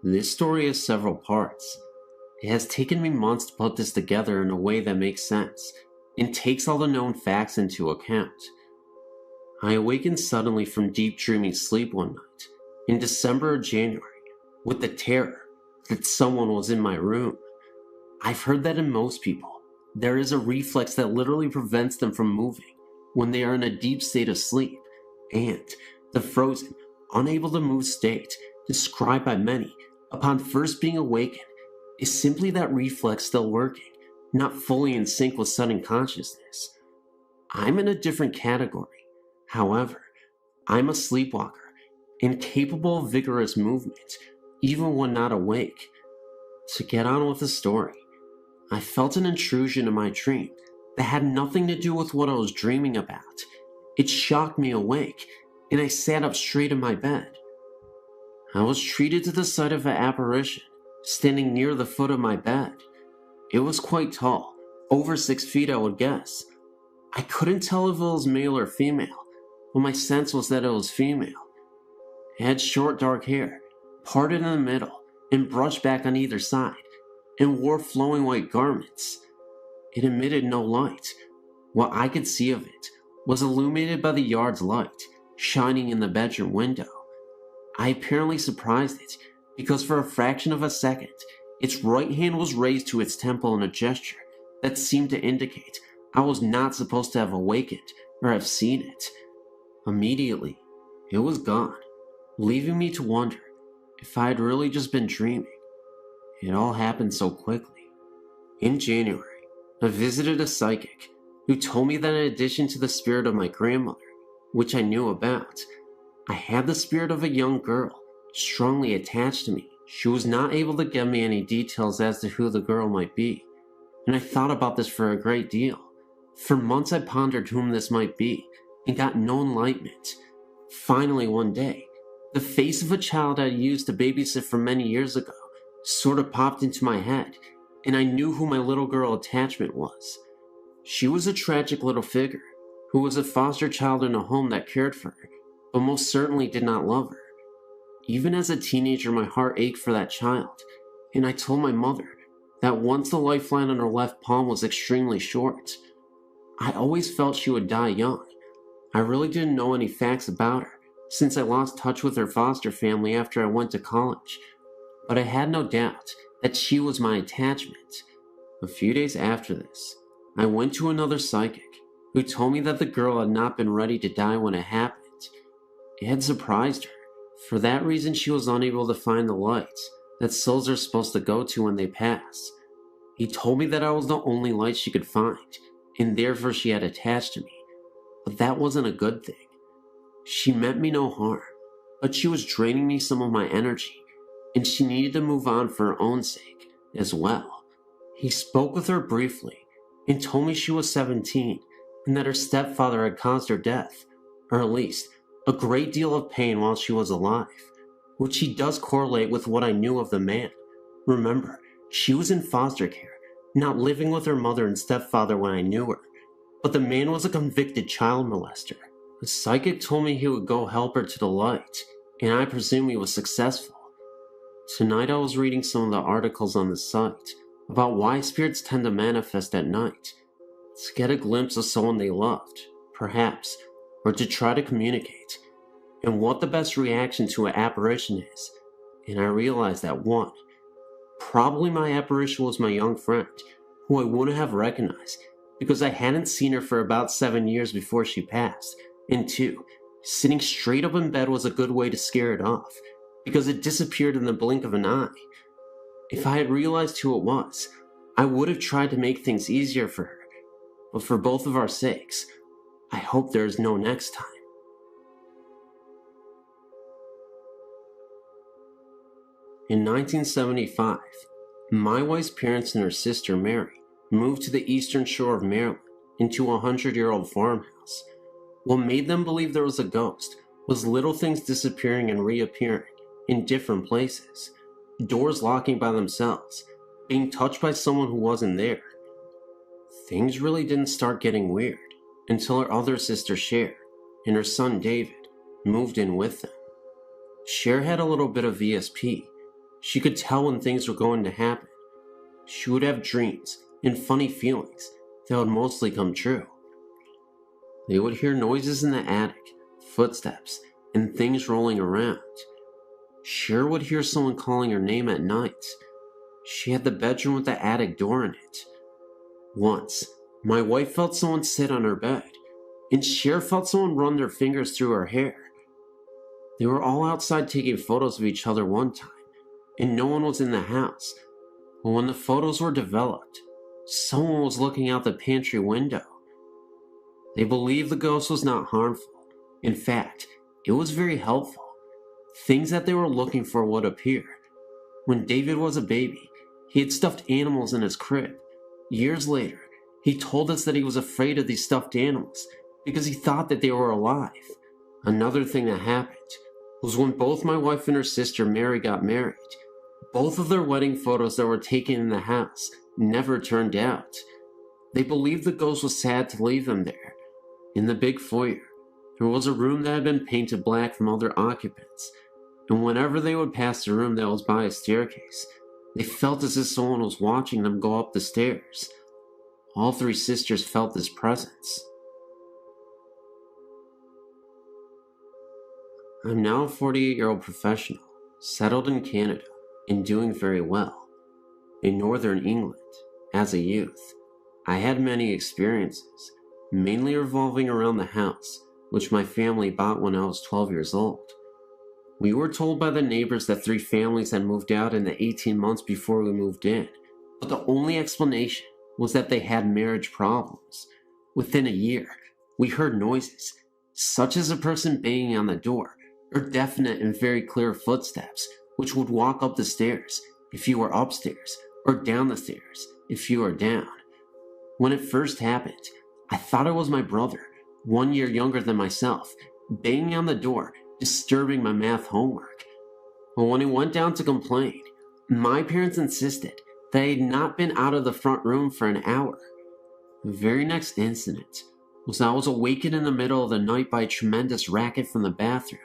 This story has several parts. It has taken me months to put this together in a way that makes sense and takes all the known facts into account. I awakened suddenly from deep dreaming sleep one night in December or January with the terror that someone was in my room. I've heard that in most people, there is a reflex that literally prevents them from moving when they are in a deep state of sleep, and the frozen, unable to move state described by many upon first being awakened is simply that reflex still working, not fully in sync with sudden consciousness. I'm in a different category. However, I'm a sleepwalker and capable of vigorous movement, even when not awake. To get on with the story, I felt an intrusion in my dream that had nothing to do with what I was dreaming about. It shocked me awake, and I sat up straight in my bed. I was treated to the sight of an apparition standing near the foot of my bed. It was quite tall, over 6 feet I would guess. I couldn't tell if it was male or female, but my sense was that it was female. It had short dark hair, parted in the middle and brushed back on either side, and wore flowing white garments. It emitted no light. What I could see of it was illuminated by the yard's light, shining in the bedroom window. I apparently surprised it, because for a fraction of a second, its right hand was raised to its temple in a gesture that seemed to indicate I was not supposed to have awakened or have seen it. Immediately, it was gone, leaving me to wonder if I had really just been dreaming. It all happened so quickly. In January, I visited a psychic who told me that in addition to the spirit of my grandmother, which I knew about, I had the spirit of a young girl strongly attached to me. She was not able to give me any details as to who the girl might be, and I thought about this for a great deal. For months I pondered whom this might be, and got no enlightenment. Finally one day, the face of a child I used to babysit for many years ago sort of popped into my head, and I knew who my little girl attachment was. She was a tragic little figure, who was a foster child in a home that cared for her, but most certainly did not love her. Even as a teenager, my heart ached for that child, and I told my mother that once the lifeline on her left palm was extremely short. I always felt she would die young. I really didn't know any facts about her, since I lost touch with her foster family after I went to college. But I had no doubt that she was my attachment. A few days after this, I went to another psychic who told me that the girl had not been ready to die when it happened. It had surprised her. For that reason, she was unable to find the lights that souls are supposed to go to when they pass. He told me that I was the only light she could find, and therefore she had attached to me. But that wasn't a good thing. She meant me no harm, but she was draining me some of my energy, and she needed to move on for her own sake as well. He spoke with her briefly and told me she was 17 and that her stepfather had caused her death, or at least a great deal of pain while she was alive, which he does correlate with what I knew of the man. Remember, she was in foster care, not living with her mother and stepfather when I knew her, but the man was a convicted child molester. The psychic told me he would go help her to the light, and I presume he was successful. Tonight I was reading some of the articles on the site about why spirits tend to manifest at night, to get a glimpse of someone they loved, perhaps, or to try to communicate, and what the best reaction to an apparition is. And I realized that 1, probably my apparition was my young friend, who I wouldn't have recognized because I hadn't seen her for about 7 years before she passed, and 2, sitting straight up in bed was a good way to scare it off, because it disappeared in the blink of an eye. If I had realized who it was, I would have tried to make things easier for her, but for both of our sakes, I hope there is no next time. In 1975, my wife's parents and her sister Mary moved to the eastern shore of Maryland into a 100-year-old farmhouse. What made them believe there was a ghost was little things disappearing and reappearing in different places, doors locking by themselves, being touched by someone who wasn't there. Things really didn't start getting weird until her other sister Cher and her son David moved in with them. Cher had a little bit of ESP. She could tell when things were going to happen. She would have dreams and funny feelings that would mostly come true. They would hear noises in the attic, footsteps, and things rolling around. Cher would hear someone calling her name at night. She had the bedroom with the attic door in it. Once, my wife felt someone sit on her bed, and Cher felt someone run their fingers through her hair. They were all outside taking photos of each other one time, and no one was in the house. But when the photos were developed, someone was looking out the pantry window. They believed the ghost was not harmful. In fact, it was very helpful. Things that they were looking for would appear. When David was a baby, he had stuffed animals in his crib. Years later, he told us that he was afraid of these stuffed animals because he thought that they were alive. Another thing that happened was when both my wife and her sister Mary got married. Both of their wedding photos that were taken in the house never turned out. They believed the ghost was sad to leave them there. In the big foyer, there was a room that had been painted black from other occupants, and whenever they would pass the room that was by a staircase, they felt as if someone was watching them go up the stairs. All 3 sisters felt this presence. I'm now a 48-year-old professional, settled in Canada, and doing very well. In Northern England, as a youth, I had many experiences, mainly revolving around the house, which my family bought when I was 12 years old. We were told by the neighbors that 3 families had moved out in the 18 months before we moved in, but the only explanation was that they had marriage problems. Within a year, we heard noises, such as a person banging on the door, or definite and very clear footsteps, which would walk up the stairs if you were upstairs, or down the stairs if you were down. When it first happened, I thought it was my brother, 1 year younger than myself, banging on the door, disturbing my math homework. But when he went down to complain, my parents insisted that I had not been out of the front room for an hour. The very next incident was I was awakened in the middle of the night by a tremendous racket from the bathroom,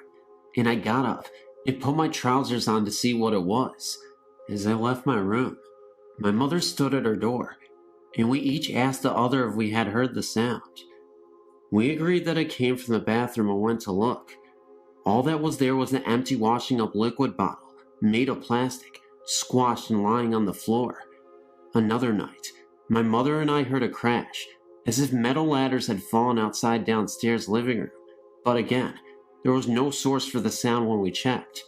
and I got up and put my trousers on to see what it was. As I left my room, my mother stood at her door, and we each asked the other if we had heard the sound. We agreed that it came from the bathroom and went to look. All that was there was an empty washing up liquid bottle, made of plastic, squashed and lying on the floor. Another night, my mother and I heard a crash, as if metal ladders had fallen outside downstairs living room, but again, there was no source for the sound when we checked.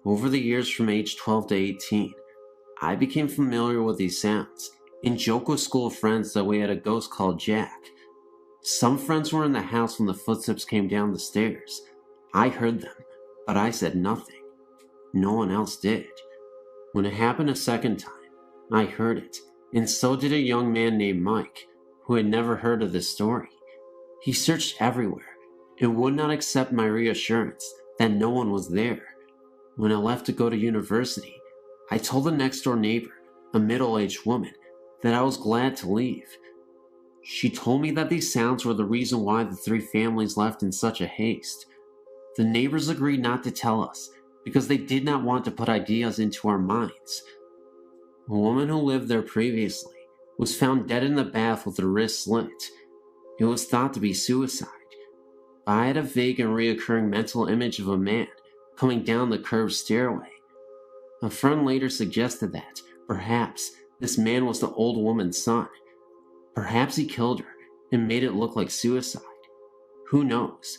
Over the years from age 12 to 18, I became familiar with these sounds, and joked with school friends that we had a ghost called Jack. Some friends were in the house when the footsteps came down the stairs. I heard them, but I said nothing. No one else did. When it happened a second time, I heard it, and so did a young man named Mike, who had never heard of this story. He searched everywhere, and would not accept my reassurance that no one was there. When I left to go to university, I told the next door neighbor, a middle-aged woman, that I was glad to leave. She told me that these sounds were the reason why the 3 families left in such a haste. The neighbors agreed not to tell us because they did not want to put ideas into our minds. A woman who lived there previously was found dead in the bath with her wrist slit. It was thought to be suicide, but I had a vague and reoccurring mental image of a man coming down the curved stairway. A friend later suggested that, perhaps, this man was the old woman's son. Perhaps he killed her and made it look like suicide. Who knows?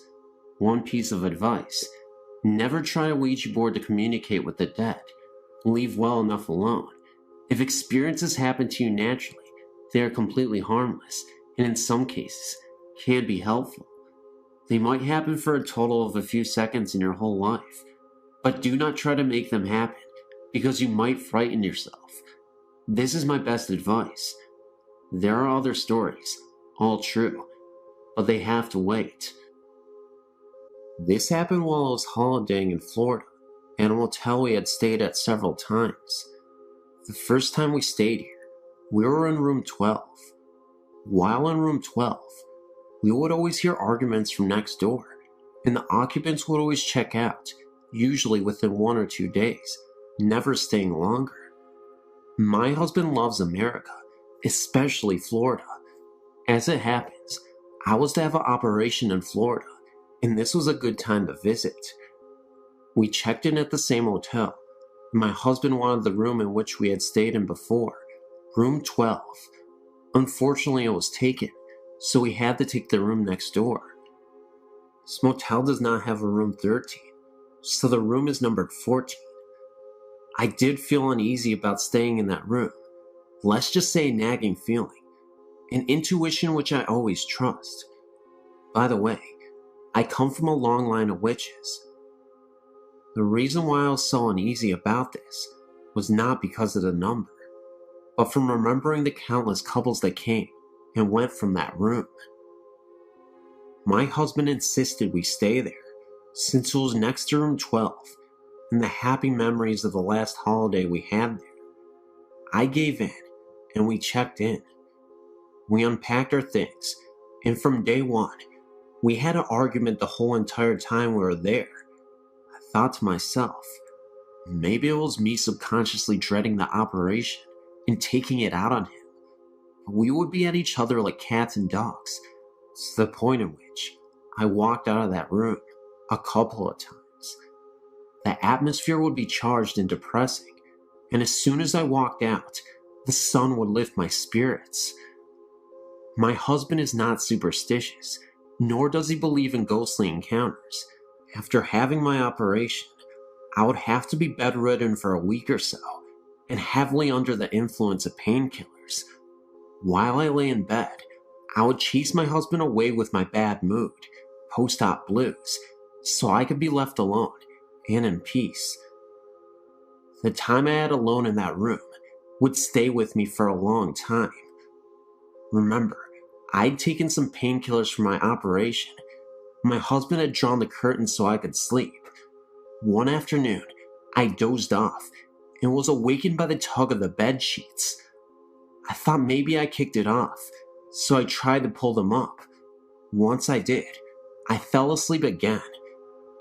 One piece of advice: never try a Ouija board to communicate with the dead. Leave well enough alone. If experiences happen to you naturally, they are completely harmless, and in some cases, can be helpful. They might happen for a total of a few seconds in your whole life, but do not try to make them happen, because you might frighten yourself. This is my best advice. There are other stories, all true, but they have to wait. This happened while I was holidaying in Florida, at a motel we had stayed at several times. The first time we stayed here, we were in room 12. While in room 12, we would always hear arguments from next door, and the occupants would always check out, usually within 1 or 2 days, never staying longer. My husband loves America, especially Florida. As it happens, I was to have an operation in Florida, and this was a good time to visit. We checked in at the same hotel. My husband wanted the room in which we had stayed in before, room 12. Unfortunately, it was taken, so we had to take the room next door. This motel does not have a room 13, so the room is numbered 14. I did feel uneasy about staying in that room. Let's just say a nagging feeling, an intuition which I always trust. By the way, I come from a long line of witches. The reason why I was so uneasy about this was not because of the number, but from remembering the countless couples that came and went from that room. My husband insisted we stay there, since it was next to room 12, and the happy memories of the last holiday we had there. I gave in, and we checked in. We unpacked our things, and from day one, we had an argument the whole entire time we were there. I thought to myself, maybe it was me subconsciously dreading the operation and taking it out on him. But we would be at each other like cats and dogs, to the point in which I walked out of that room a couple of times. The atmosphere would be charged and depressing, and as soon as I walked out, the sun would lift my spirits. My husband is not superstitious, nor does he believe in ghostly encounters. After having my operation, I would have to be bedridden for a week or so, and heavily under the influence of painkillers. While I lay in bed, I would chase my husband away with my bad mood, post-op blues, so I could be left alone and in peace. The time I had alone in that room would stay with me for a long time. Remember, I'd taken some painkillers for my operation. My husband had drawn the curtains so I could sleep. One afternoon, I dozed off and was awakened by the tug of the bed sheets. I thought maybe I kicked it off, so I tried to pull them up. Once I did, I fell asleep again.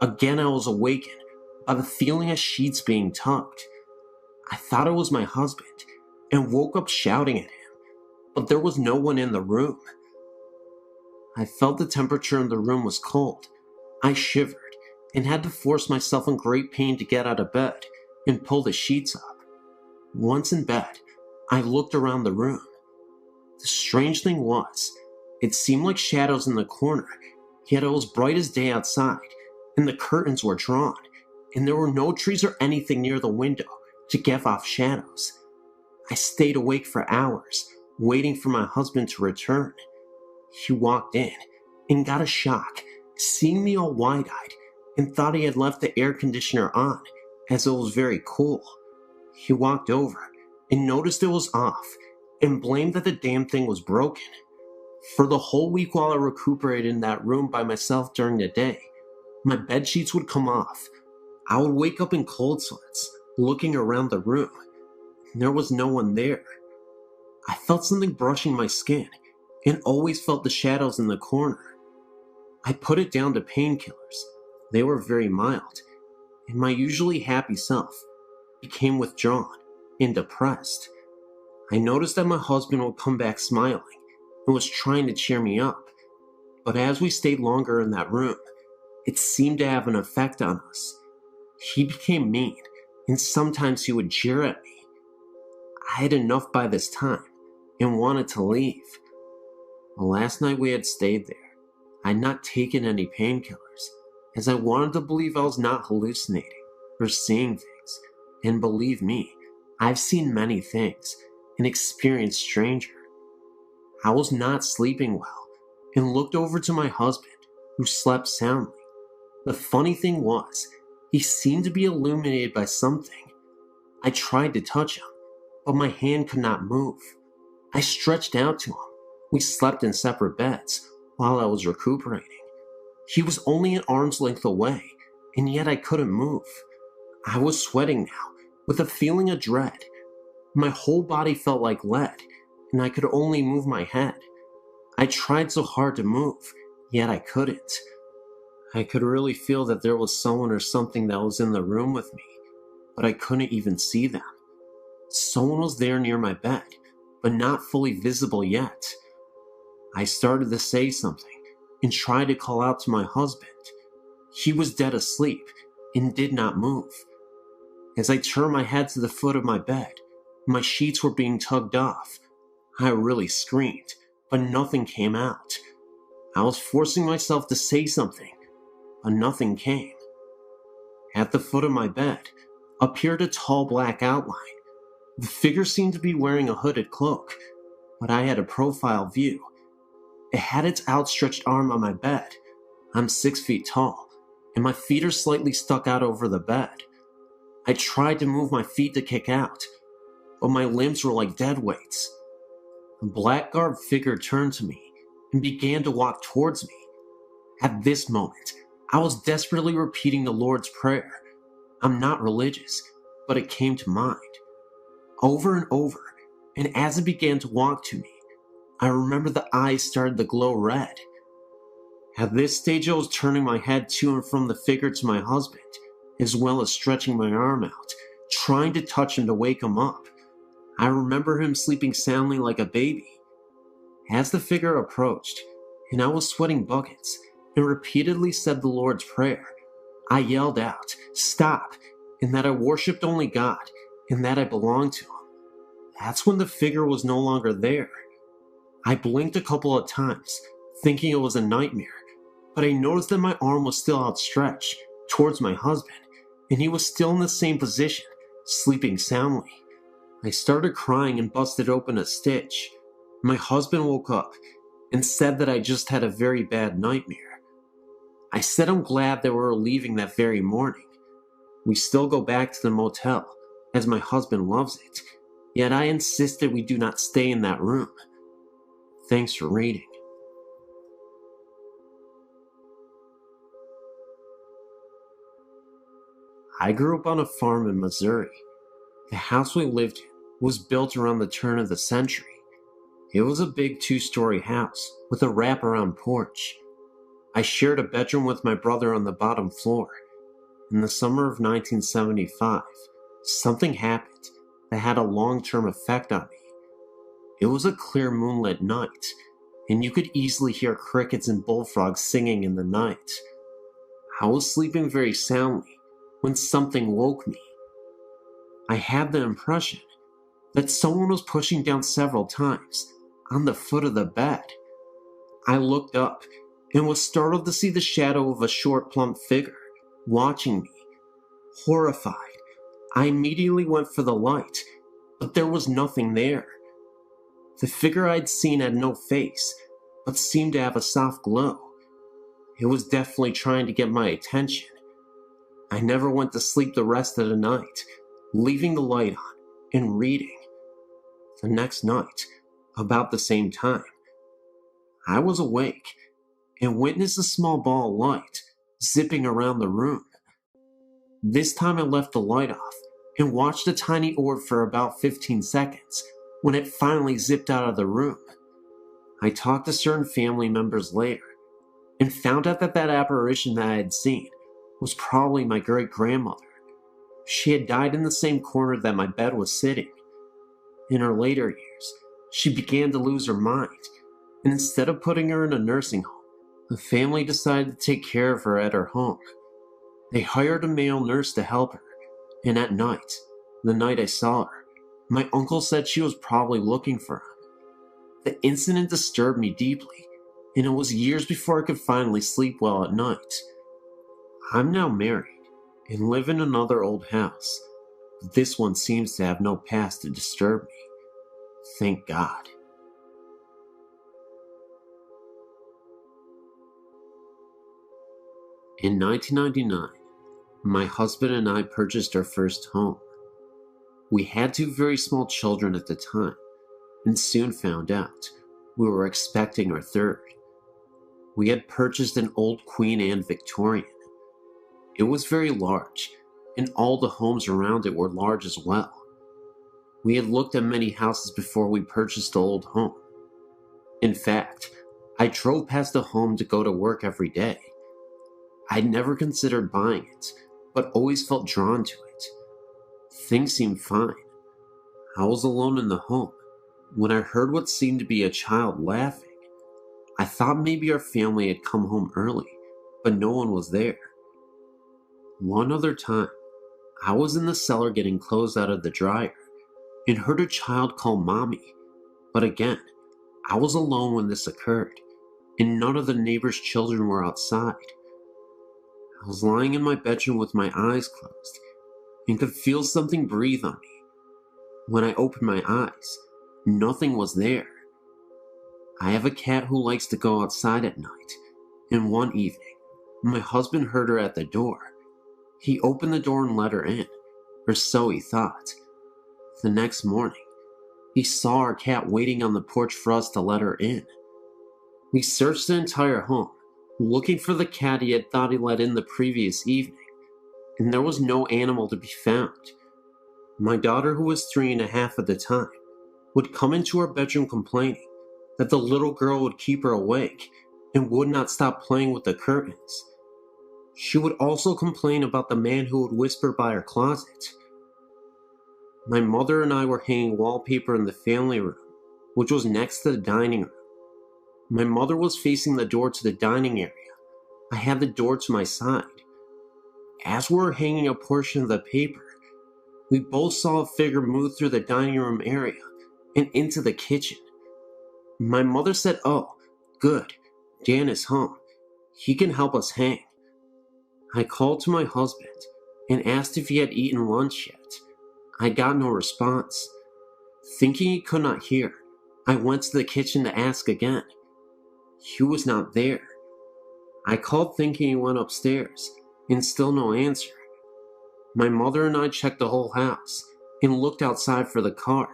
Again I was awakened by the feeling of sheets being tugged. I thought it was my husband and woke up shouting at him. but there was no one in the room. I felt the temperature in the room was cold. I shivered and had to force myself in great pain to get out of bed and pull the sheets up. Once in bed, I looked around the room. The strange thing was, it seemed like shadows in the corner, yet it was bright as day outside, and the curtains were drawn, and there were no trees or anything near the window to give off shadows. I stayed awake for hours, waiting for my husband to return. He walked in and got a shock, seeing me all wide-eyed, and thought he had left the air conditioner on, as it was very cool. He walked over and noticed it was off, and blamed that the damn thing was broken. For the whole week while I recuperated in that room by myself during the day, my bed sheets would come off. I would wake up in cold sweats, looking around the room. There was no one there. I felt something brushing my skin, and always felt the shadows in the corner. I put it down to painkillers. They were very mild, and my usually happy self became withdrawn and depressed. I noticed that my husband would come back smiling and was trying to cheer me up, but as we stayed longer in that room, it seemed to have an effect on us. He became mean, and sometimes he would jeer at me. I had enough by this time and wanted to leave. The last night we had stayed there, I had not taken any painkillers, as I wanted to believe I was not hallucinating or seeing things, and believe me, I've seen many things and experienced stranger. I was not sleeping well and looked over to my husband, who slept soundly. The funny thing was, he seemed to be illuminated by something. I tried to touch him, but my hand could not move. I stretched out to him. We slept in separate beds while I was recuperating. He was only an arm's length away, and yet I couldn't move. I was sweating now, with a feeling of dread. My whole body felt like lead, and I could only move my head. I tried so hard to move, yet I couldn't. I could really feel that there was someone or something that was in the room with me, but I couldn't even see them. Someone was there near my bed, but not fully visible yet. I started to say something and tried to call out to my husband. He was dead asleep and did not move. As I turned my head to the foot of my bed, my sheets were being tugged off. I really screamed, but nothing came out. I was forcing myself to say something, but nothing came. At the foot of my bed appeared a tall black outline. The figure seemed to be wearing a hooded cloak, but I had a profile view. It had its outstretched arm on my bed. I'm 6 feet tall, and my feet are slightly stuck out over the bed. I tried to move my feet to kick out, but my limbs were like dead weights. The black-garbed figure turned to me and began to walk towards me. At this moment, I was desperately repeating the Lord's Prayer. I'm not religious, but it came to mind. Over and over, and as it began to walk to me, I remember the eyes started to glow red. At this stage, I was turning my head to and from the figure to my husband, as well as stretching my arm out, trying to touch him to wake him up. I remember him sleeping soundly like a baby. As the figure approached, and I was sweating buckets, and repeatedly said the Lord's Prayer, I yelled out, "Stop," and that I worshipped only God, and that I belonged to Him. That's when the figure was no longer there. I blinked a couple of times, thinking it was a nightmare, but I noticed that my arm was still outstretched towards my husband, and he was still in the same position, sleeping soundly. I started crying and busted open a stitch. My husband woke up and said that I just had a very bad nightmare. I said I'm glad that we were leaving that very morning. We still go back to the motel, as my husband loves it, yet I insisted we do not stay in that room. Thanks for reading. I grew up on a farm in Missouri. The house we lived in was built around the turn of the century. It was a big 2-story house with a wraparound porch. I shared a bedroom with my brother on the bottom floor. In the summer of 1975, something happened that had a long-term effect on me. It was a clear moonlit night, and you could easily hear crickets and bullfrogs singing in the night. I was sleeping very soundly when something woke me. I had the impression that someone was pushing down several times on the foot of the bed. I looked up and was startled to see the shadow of a short, plump figure watching me. Horrified, I immediately went for the light, but there was nothing there. The figure I'd seen had no face, but seemed to have a soft glow. It was definitely trying to get my attention. I never went to sleep the rest of the night, leaving the light on and reading. The next night, about the same time, I was awake and witnessed a small ball of light zipping around the room. This time I left the light off and watched the tiny orb for about 15 seconds when it finally zipped out of the room. I talked to certain family members later and found out that apparition that I had seen was probably my great-grandmother. She had died in the same corner that my bed was sitting. In her later years, she began to lose her mind, and instead of putting her in a nursing home, the family decided to take care of her at her home. They hired a male nurse to help her, and at night, the night I saw her, my uncle said she was probably looking for him. The incident disturbed me deeply, and it was years before I could finally sleep well at night. I'm now married and live in another old house, but this one seems to have no past to disturb me. Thank God. In 1999, my husband and I purchased our first home. We had two very small children at the time, and soon found out we were expecting our third. We had purchased an old Queen Anne Victorian. It was very large, and all the homes around it were large as well. We had looked at many houses before we purchased the old home. In fact, I drove past the home to go to work every day. I'd never considered buying it, but always felt drawn to it. Things seemed fine. I was alone in the home when I heard what seemed to be a child laughing. I thought maybe our family had come home early, but no one was there. One other time, I was in the cellar getting clothes out of the dryer and heard a child call Mommy. But again, I was alone when this occurred, and none of the neighbors' children were outside. I was lying in my bedroom with my eyes closed and could feel something breathe on me. When I opened my eyes, nothing was there. I have a cat who likes to go outside at night, and one evening, my husband heard her at the door. He opened the door and let her in, or so he thought. The next morning, he saw our cat waiting on the porch for us to let her in. We searched the entire home, looking for the cat he had thought he let in the previous evening, and there was no animal to be found. My daughter, who was 3.5 at the time, would come into our bedroom complaining that the little girl would keep her awake and would not stop playing with the curtains. She would also complain about the man who would whisper by her closet. My mother and I were hanging wallpaper in the family room, which was next to the dining room. My mother was facing the door to the dining area. I had the door to my side. As we were hanging a portion of the paper, we both saw a figure move through the dining room area and into the kitchen. My mother said, "Oh, good, Dan is home. He can help us hang." I called to my husband and asked if he had eaten lunch yet. I got no response. Thinking he could not hear, I went to the kitchen to ask again. He was not there. I called thinking he went upstairs, and still no answer. My mother and I checked the whole house and looked outside for the car.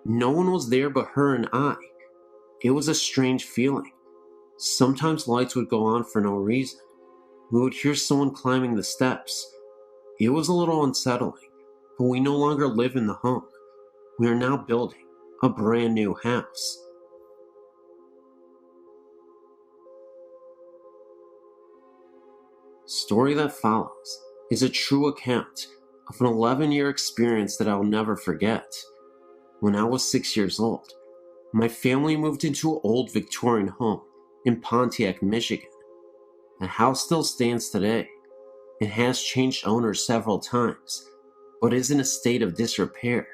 No one was there but her and I. It was a strange feeling. Sometimes lights would go on for no reason. We would hear someone climbing the steps. It was a little unsettling, but we no longer live in the home. We are now building a brand new house. Story that follows is a true account of an 11-year experience that I will never forget. When I was 6 years old, My family moved into an old Victorian home in Pontiac, Michigan. The house still stands today. It has changed owners several times, but is in a state of disrepair.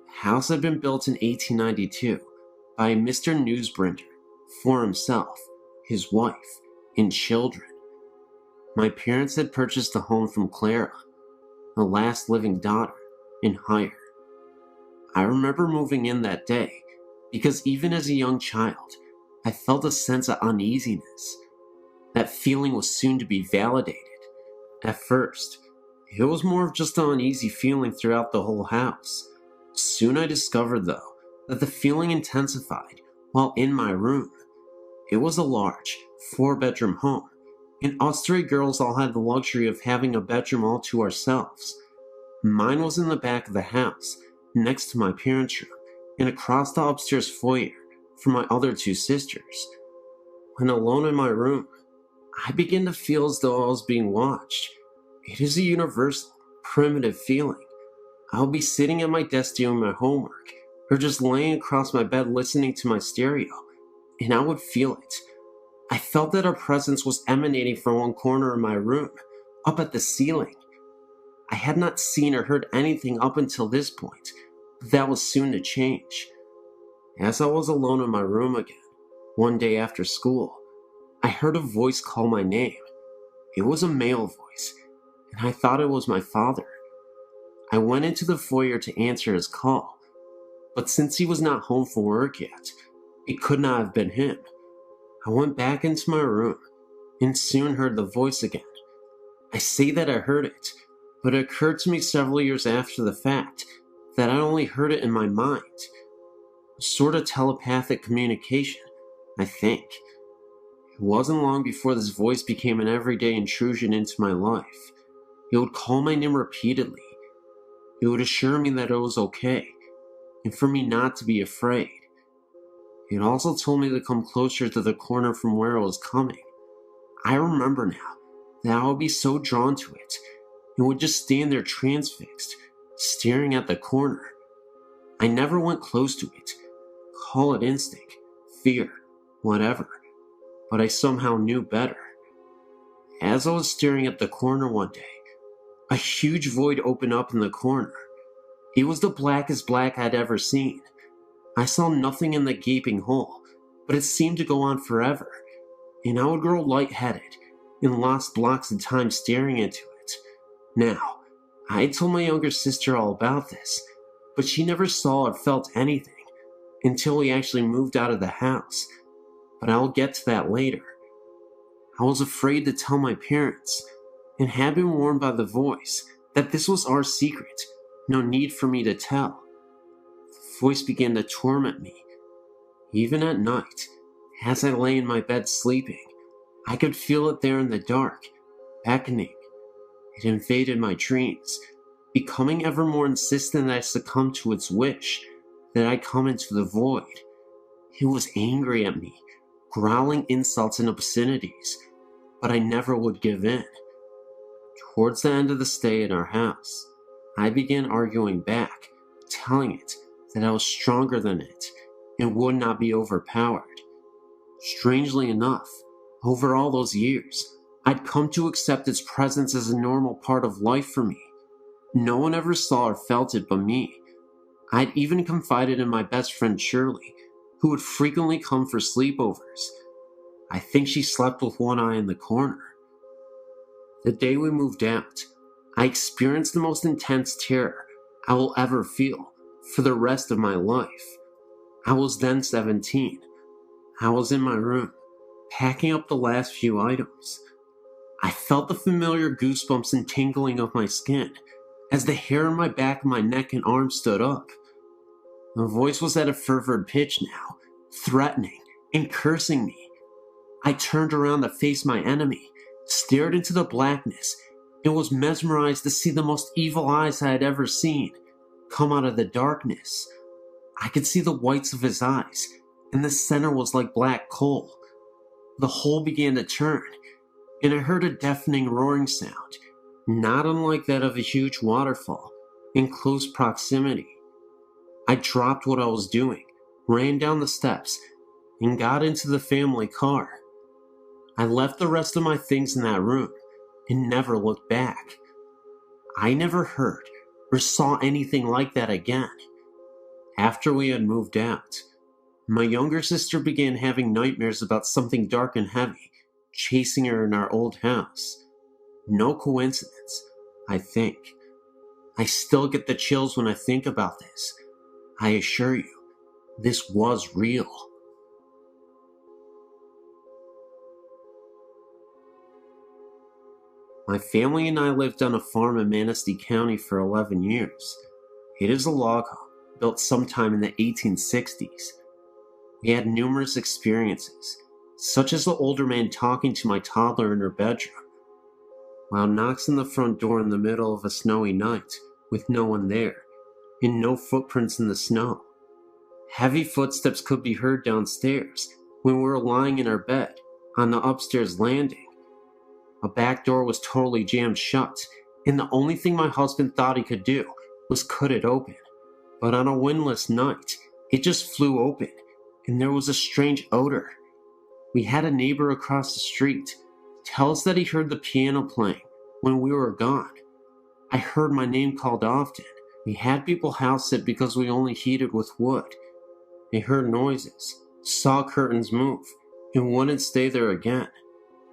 The house had been built in 1892 by Mr. Newsbringer for himself, his wife, and children. My parents had purchased the home from Clara, the last living daughter, in hire. I remember moving in that day because even as a young child, I felt a sense of uneasiness. That feeling was soon to be validated. At first, it was more of just an uneasy feeling throughout the whole house. Soon I discovered, though, that the feeling intensified while in my room. It was a large, 4-bedroom home, and us 3 girls all had the luxury of having a bedroom all to ourselves. Mine was in the back of the house, next to my parents' room, and across the upstairs foyer from my other 2 sisters. When alone in my room, I began to feel as though I was being watched. It is a universal, primitive feeling. I'll be sitting at my desk doing my homework, or just laying across my bed listening to my stereo, and I would feel it. I felt that a presence was emanating from one corner of my room, up at the ceiling. I had not seen or heard anything up until this point, but that was soon to change. As I was alone in my room again, one day after school, I heard a voice call my name. It was a male voice, and I thought it was my father. I went into the foyer to answer his call, but since he was not home from work yet, it could not have been him. I went back into my room and soon heard the voice again. I say that I heard it, but it occurred to me several years after the fact that I only heard it in my mind. A sort of telepathic communication, I think. It wasn't long before this voice became an everyday intrusion into my life. It would call my name repeatedly. It would assure me that it was okay, and for me not to be afraid. It also told me to come closer to the corner from where it was coming. I remember now that I would be so drawn to it, and would just stand there transfixed, staring at the corner. I never went close to it. Call it instinct, fear, whatever, but I somehow knew better. As I was staring at the corner one day, a huge void opened up in the corner. It was the blackest black I'd ever seen. I saw nothing in the gaping hole, but it seemed to go on forever, and I would grow lightheaded and lost blocks of time staring into it. Now, I had told my younger sister all about this, but she never saw or felt anything until we actually moved out of the house, but I'll get to that later. I was afraid to tell my parents, and had been warned by the voice that this was our secret, no need for me to tell. The voice began to torment me. Even at night, as I lay in my bed sleeping, I could feel it there in the dark, beckoning. It invaded my dreams, becoming ever more insistent that I succumb to its wish, that I come into the void. It was angry at me, growling insults and obscenities, but I never would give in. Towards the end of the stay in our house, I began arguing back, telling it that I was stronger than it and would not be overpowered. Strangely enough, over all those years, I'd come to accept its presence as a normal part of life for me. No one ever saw or felt it but me. I'd even confided in my best friend Shirley, who would frequently come for sleepovers. I think she slept with one eye in the corner. The day we moved out, I experienced the most intense terror I will ever feel for the rest of my life. I was then 17. I was in my room, packing up the last few items. I felt the familiar goosebumps and tingling of my skin as the hair on my back of my neck and arms stood up. The voice was at a fervid pitch now, threatening and cursing me. I turned around to face my enemy, stared into the blackness, and was mesmerized to see the most evil eyes I had ever seen come out of the darkness. I could see the whites of his eyes, and the center was like black coal. The whole began to turn, and I heard a deafening roaring sound, not unlike that of a huge waterfall, in close proximity. I dropped what I was doing, ran down the steps, and got into the family car. I left the rest of my things in that room and never looked back. I never heard or saw anything like that again. After we had moved out, my younger sister began having nightmares about something dark and heavy chasing her in our old house. No coincidence, I think. I still get the chills when I think about this. I assure you, this was real. My family and I lived on a farm in Manistee County for 11 years. It is a log home built sometime in the 1860s. We had numerous experiences, such as the older man talking to my toddler in her bedroom, while knocks on the front door in the middle of a snowy night with no one there, and no footprints in the snow. Heavy footsteps could be heard downstairs when we were lying in our bed on the upstairs landing. A back door was totally jammed shut, and the only thing my husband thought he could do was cut it open. But on a windless night, it just flew open, and there was a strange odor. We had a neighbor across the street tell us that he heard the piano playing when we were gone. I heard my name called often. We had people house sit because we only heated with wood. They heard noises, saw curtains move, and wouldn't stay there again.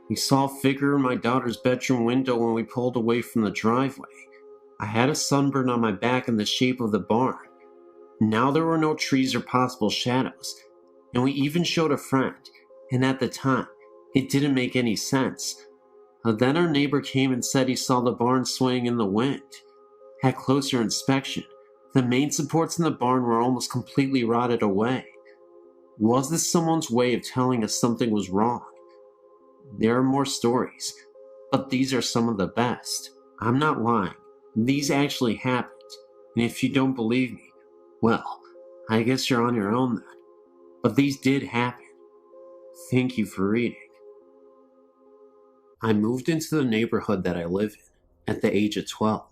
We saw a figure in my daughter's bedroom window when we pulled away from the driveway. I had a sunburn on my back in the shape of the barn. Now there were no trees or possible shadows, and we even showed a friend, and at the time, it didn't make any sense. Then our neighbor came and said he saw the barn swaying in the wind. At closer inspection, the main supports in the barn were almost completely rotted away. Was this someone's way of telling us something was wrong? There are more stories, but these are some of the best. I'm not lying. These actually happened, and if you don't believe me, well, I guess you're on your own then. But these did happen. Thank you for reading. I moved into the neighborhood that I live in at the age of 12.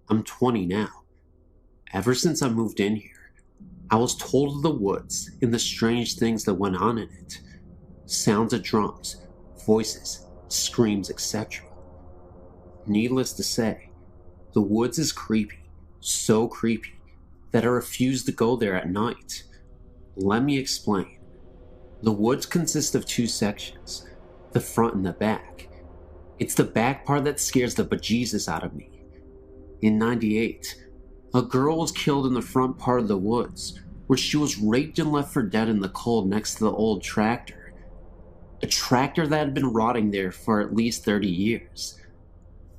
I'm 20 now. Ever since I moved in here, I was told of the woods and the strange things that went on in it. Sounds of drums, voices, screams, etc. Needless to say, the woods is creepy, so creepy that I refuse to go there at night. Let me explain. The woods consist of two sections, the front and the back. It's the back part that scares the bejesus out of me. In '98, a girl was killed in the front part of the woods, where she was raped and left for dead in the cold next to the old tractor. A tractor that had been rotting there for at least 30 years.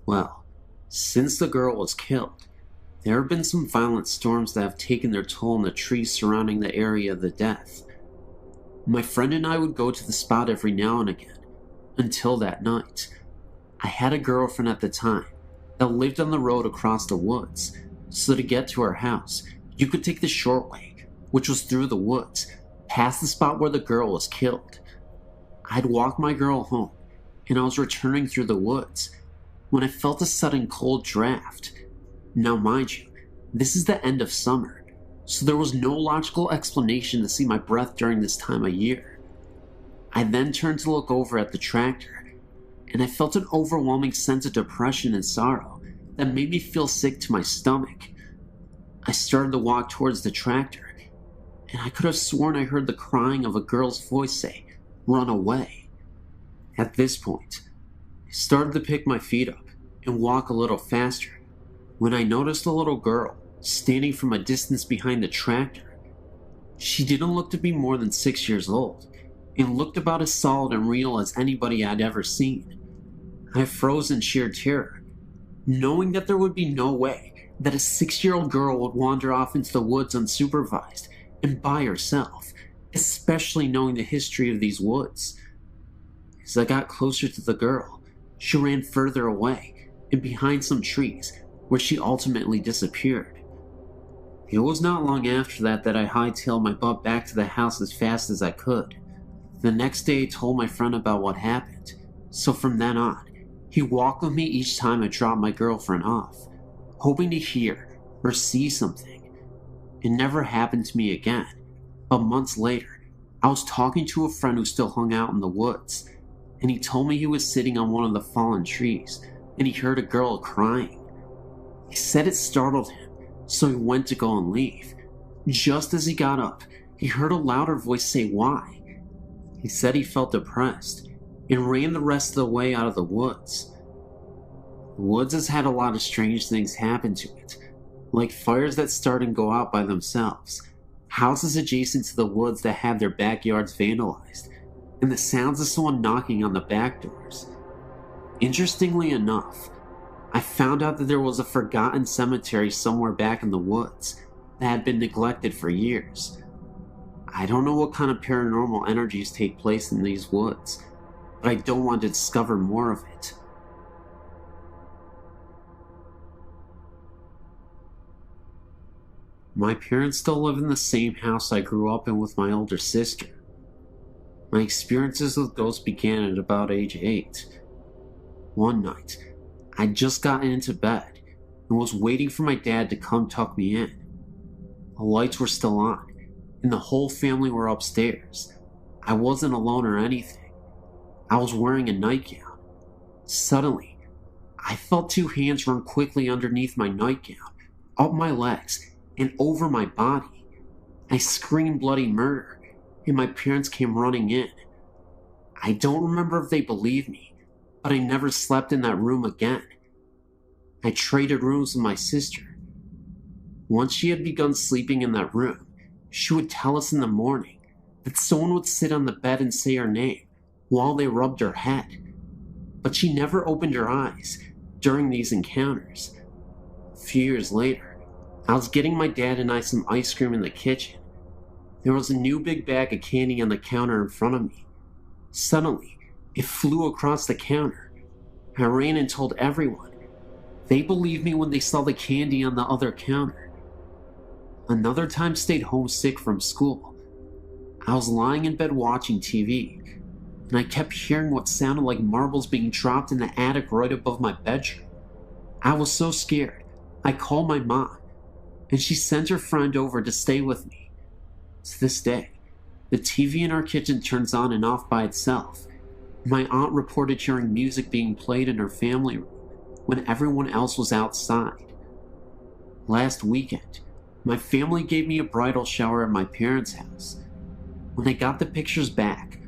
Well, since the girl was killed, there have been some violent storms that have taken their toll on the trees surrounding the area of the death. My friend and I would go to the spot every now and again, until that night. I had a girlfriend at the time that lived on the road across the woods, so to get to her house, you could take the short way, which was through the woods, past the spot where the girl was killed. I'd walk my girl home, and I was returning through the woods, when I felt a sudden cold draft. Now mind you, this is the end of summer, so there was no logical explanation to see my breath during this time of year. I then turned to look over at the tractor, and I felt an overwhelming sense of depression and sorrow that made me feel sick to my stomach. I started to walk towards the tractor, and I could have sworn I heard the crying of a girl's voice say, "Run away." At this point, I started to pick my feet up and walk a little faster, when I noticed a little girl standing from a distance behind the tractor. She didn't look to be more than 6 years old, and looked about as solid and real as anybody I'd ever seen. I froze in sheer terror, knowing that there would be no way that a 6-year-old girl would wander off into the woods unsupervised and by herself, especially knowing the history of these woods. As I got closer to the girl, she ran further away and behind some trees, where she ultimately disappeared. It was not long after that I hightailed my butt back to the house as fast as I could. The next day I told my friend about what happened, so from then on, he walked with me each time I dropped my girlfriend off, hoping to hear or see something. It never happened to me again, But months later, I was talking to a friend who still hung out in the woods, and he told me he was sitting on one of the fallen trees and he heard a girl crying. He said it startled him, so he went to go and leave. Just as he got up, he heard a louder voice say why. He said he felt depressed and ran the rest of the way out of the woods. The woods has had a lot of strange things happen to it, like fires that start and go out by themselves, houses adjacent to the woods that have their backyards vandalized, and the sounds of someone knocking on the back doors. Interestingly enough, I found out that there was a forgotten cemetery somewhere back in the woods that had been neglected for years. I don't know what kind of paranormal energies take place in these woods, but I don't want to discover more of it. My parents still live in the same house I grew up in with my older sister. My experiences with ghosts began at about age 8. One night, I'd just gotten into bed and was waiting for my dad to come tuck me in. The lights were still on, and the whole family were upstairs. I wasn't alone or anything. I was wearing a nightgown. Suddenly, I felt 2 hands run quickly underneath my nightgown, up my legs, and over my body. I screamed bloody murder, and my parents came running in. I don't remember if they believed me, but I never slept in that room again. I traded rooms with my sister. Once she had begun sleeping in that room, she would tell us in the morning that someone would sit on the bed and say her name while they rubbed her head. But she never opened her eyes during these encounters. A few years later, I was getting my dad and I some ice cream in the kitchen. There was a new big bag of candy on the counter in front of me. Suddenly, it flew across the counter. I ran and told everyone. They believed me when they saw the candy on the other counter. Another time stayed homesick from school. I was lying in bed watching TV, and I kept hearing what sounded like marbles being dropped in the attic right above my bedroom. I was so scared, I called my mom, and she sent her friend over to stay with me. To this day, the TV in our kitchen turns on and off by itself. My aunt reported hearing music being played in her family room when everyone else was outside. Last weekend, my family gave me a bridal shower at my parents' house. When I got the pictures back,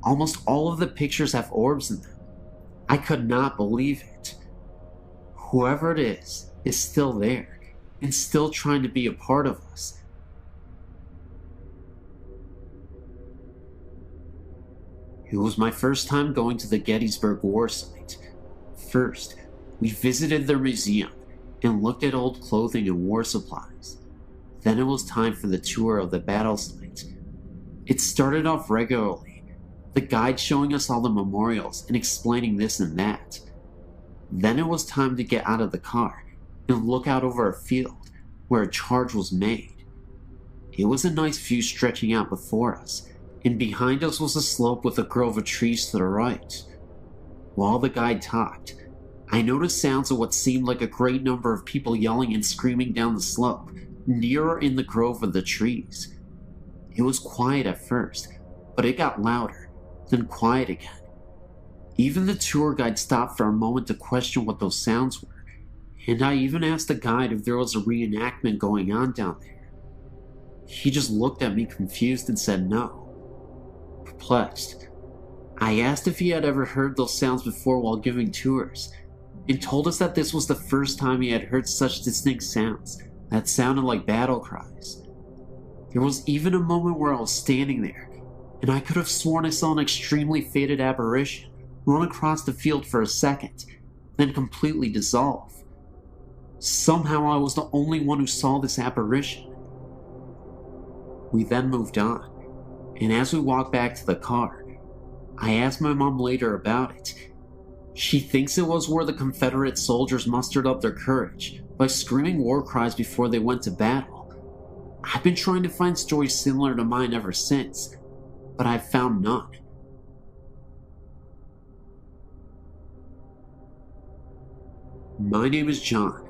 almost all of the pictures have orbs in them. I could not believe it. Whoever it is still there and still trying to be a part of us. It was my first time going to the Gettysburg War site. First, we visited their museum and looked at old clothing and war supplies. Then it was time for the tour of the battle site. It started off regularly, the guide showing us all the memorials and explaining this and that. Then it was time to get out of the car and look out over a field where a charge was made. It was a nice view stretching out before us, and behind us was a slope with a grove of trees to the right. While the guide talked, I noticed sounds of what seemed like a great number of people yelling and screaming down the slope, nearer in the grove of the trees. It was quiet at first, but it got louder, then quiet again. Even the tour guide stopped for a moment to question what those sounds were, and I even asked the guide if there was a reenactment going on down there. He just looked at me confused and said no. Perplexed, I asked if he had ever heard those sounds before while giving tours, and told us that this was the first time he had heard such distinct sounds that sounded like battle cries. There was even a moment where I was standing there, and I could have sworn I saw an extremely faded apparition run across the field for a second, then completely dissolve. Somehow I was the only one who saw this apparition. We then moved on, and as we walked back to the car, I asked my mom later about it. She thinks it was where the Confederate soldiers mustered up their courage by screaming war cries before they went to battle. I've been trying to find stories similar to mine ever since, but I've found none. My name is John,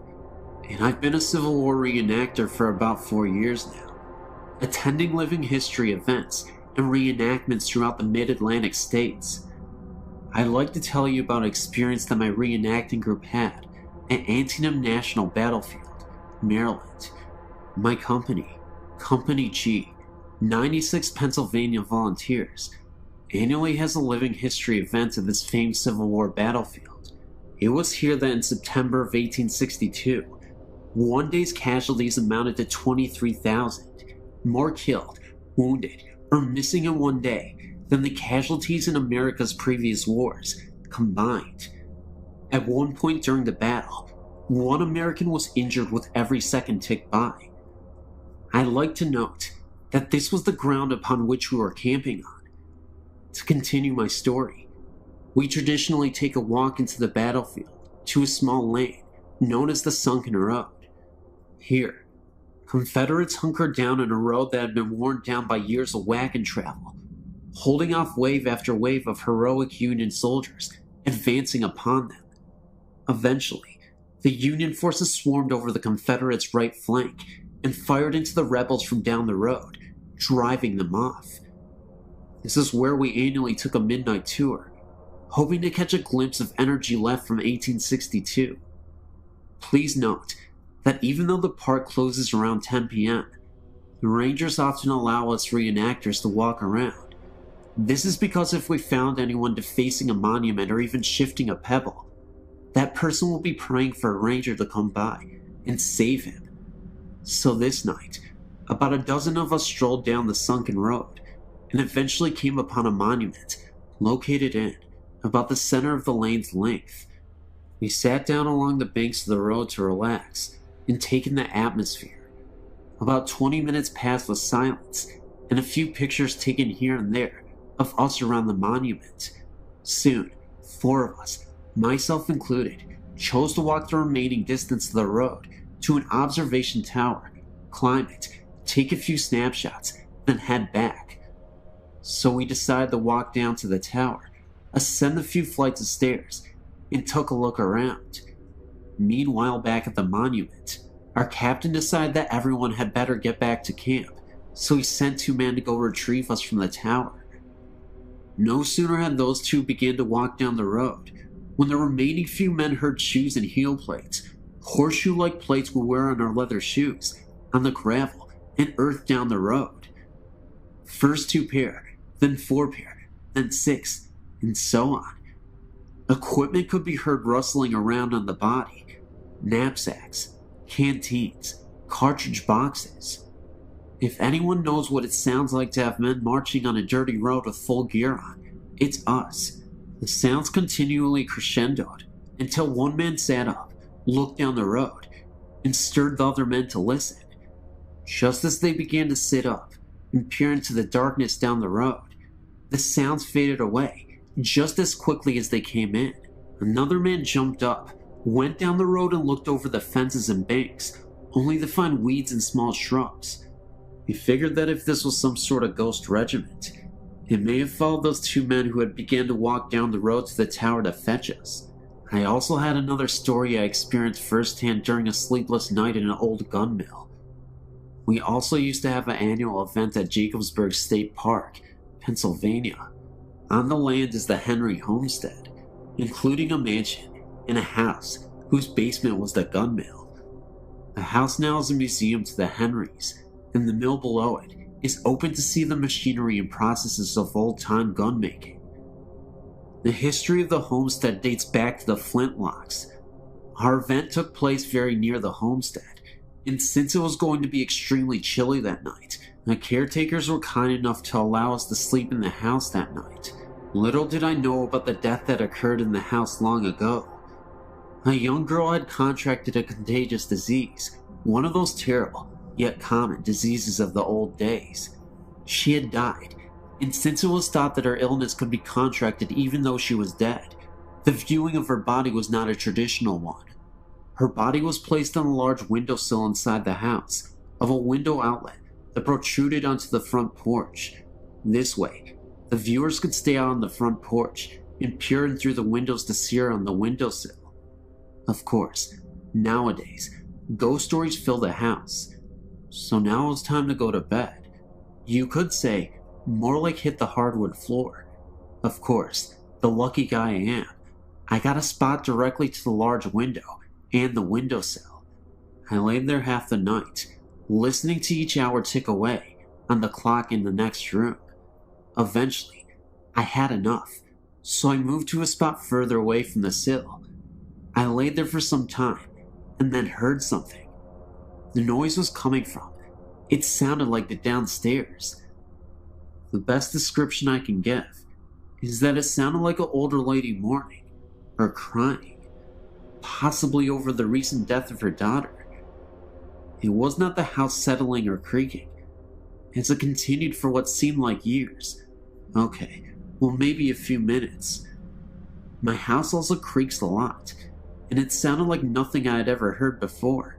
and I've been a Civil War reenactor for about 4 years now. attending living history events and reenactments throughout the mid-Atlantic states. I'd like to tell you about an experience that my reenacting group had at Antietam National Battlefield, Maryland. My company, Company G, 96 Pennsylvania Volunteers, annually has a living history event at this famed Civil War battlefield. It was here that in September of 1862, one day's casualties amounted to 23,000, more killed, wounded, or missing in one day than the casualties in America's previous wars combined. At one point during the battle, one American was injured with every second ticked by. I'd like to note that this was the ground upon which we were camping on. To continue my story, we traditionally take a walk into the battlefield to a small lane known as the Sunken Road. Here, Confederates hunkered down on a road that had been worn down by years of wagon travel, holding off wave after wave of heroic Union soldiers advancing upon them. Eventually, the Union forces swarmed over the Confederates' right flank and fired into the rebels from down the road, driving them off. This is where we annually took a midnight tour, hoping to catch a glimpse of energy left from 1862. Please note that even though the park closes around 10 p.m., the rangers often allow us reenactors to walk around. This is because if we found anyone defacing a monument or even shifting a pebble, that person will be praying for a ranger to come by and save him. So this night, about a dozen of us strolled down the sunken road and eventually came upon a monument located in about the center of the lane's length. We sat down along the banks of the road to relax and take in the atmosphere. About 20 minutes passed with silence and a few pictures taken here and there of us around the monument. Soon, 4 of us, myself included, chose to walk the remaining distance of the road to an observation tower, climb it, take a few snapshots, then head back. So we decided to walk down to the tower, ascend the few flights of stairs, and took a look around. Meanwhile, back at the monument, our captain decided that everyone had better get back to camp, so he sent 2 men to go retrieve us from the tower. No sooner had those 2 begun to walk down the road, when the remaining few men heard shoes and heel plates, horseshoe-like plates we wear on our leather shoes, on the gravel and earth down the road. First 2 pair, then 4 pair, then 6, and so on. Equipment could be heard rustling around on the body: knapsacks, canteens, cartridge boxes. If anyone knows what it sounds like to have men marching on a dirty road with full gear on, it's us. The sounds continually crescendoed until one man sat up, looked down the road, and stirred the other men to listen. Just as they began to sit up and peer into the darkness down the road, the sounds faded away just as quickly as they came in. Another man jumped up, went down the road and looked over the fences and banks, only to find weeds and small shrubs. He figured that if this was some sort of ghost regiment, it may have followed those 2 men who had begun to walk down the road to the tower to fetch us. I also had another story I experienced firsthand during a sleepless night in an old gun mill. We also used to have an annual event at Jacobsburg State Park, Pennsylvania. On the land is the Henry Homestead, including a mansion and a house whose basement was the gun mill. The house now is a museum to the Henrys, and the mill below it is open to see the machinery and processes of old-time gun making. The history of the homestead dates back to the Flintlocks. Our event took place very near the homestead, and since it was going to be extremely chilly that night, the caretakers were kind enough to allow us to sleep in the house that night. Little did I know about the death that occurred in the house long ago. A young girl had contracted a contagious disease, one of those terrible, yet common diseases of the old days. She had died, and since it was thought that her illness could be contracted even though she was dead, the viewing of her body was not a traditional one. Her body was placed on a large windowsill inside the house, of a window outlet that protruded onto the front porch. This way, the viewers could stay out on the front porch and peer in through the windows to see her on the windowsill. Of course, nowadays, ghost stories fill the house, so now it was time to go to bed. You could say, more like hit the hardwood floor. Of course, the lucky guy I am, I got a spot directly to the large window and the windowsill. I laid there half the night, listening to each hour tick away on the clock in the next room. Eventually, I had enough, so I moved to a spot further away from the sill. I laid there for some time, and then heard something. The noise was coming from. It sounded like the downstairs. The best description I can give is that it sounded like an older lady mourning, or crying, possibly over the recent death of her daughter. It was not the house settling or creaking, as it continued for what seemed like years. Okay, well, maybe a few minutes. My house also creaks a lot, and it sounded like nothing I had ever heard before.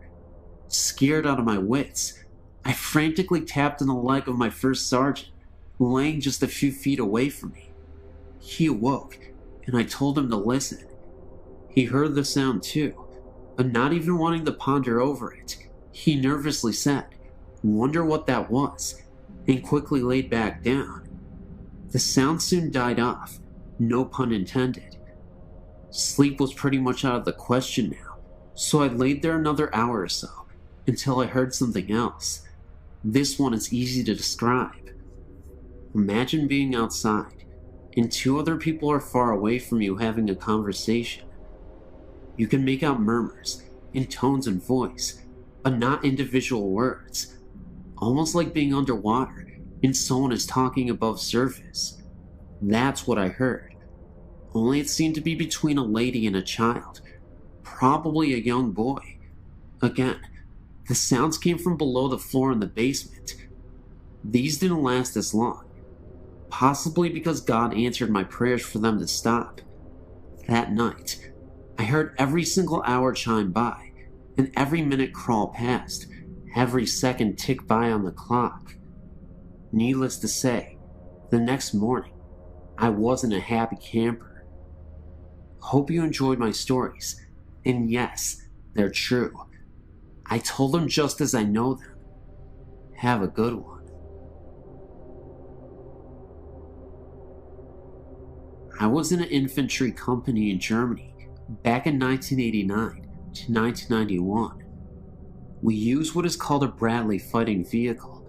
Scared out of my wits, I frantically tapped on the leg of my first sergeant, laying just a few feet away from me. He awoke, and I told him to listen. He heard the sound too, but not even wanting to ponder over it, he nervously said, "Wonder what that was," and quickly laid back down. The sound soon died off, no pun intended. Sleep was pretty much out of the question now, so I laid there another hour or so, until I heard something else. This one is easy to describe. Imagine being outside, and two other people are far away from you having a conversation. You can make out murmurs, in tones and voice, but not individual words. Almost like being underwater, and someone is talking above surface. That's what I heard. Only it seemed to be between a lady and a child, probably a young boy. Again, the sounds came from below the floor in the basement. These didn't last as long, possibly because God answered my prayers for them to stop. That night, I heard every single hour chime by, and every minute crawl past, every second tick by on the clock. Needless to say, the next morning, I wasn't a happy camper. Hope you enjoyed my stories, and yes, they're true. I told them just as I know them. Have a good one. I was in an infantry company in Germany back in 1989 to 1991. We used what is called a Bradley fighting vehicle.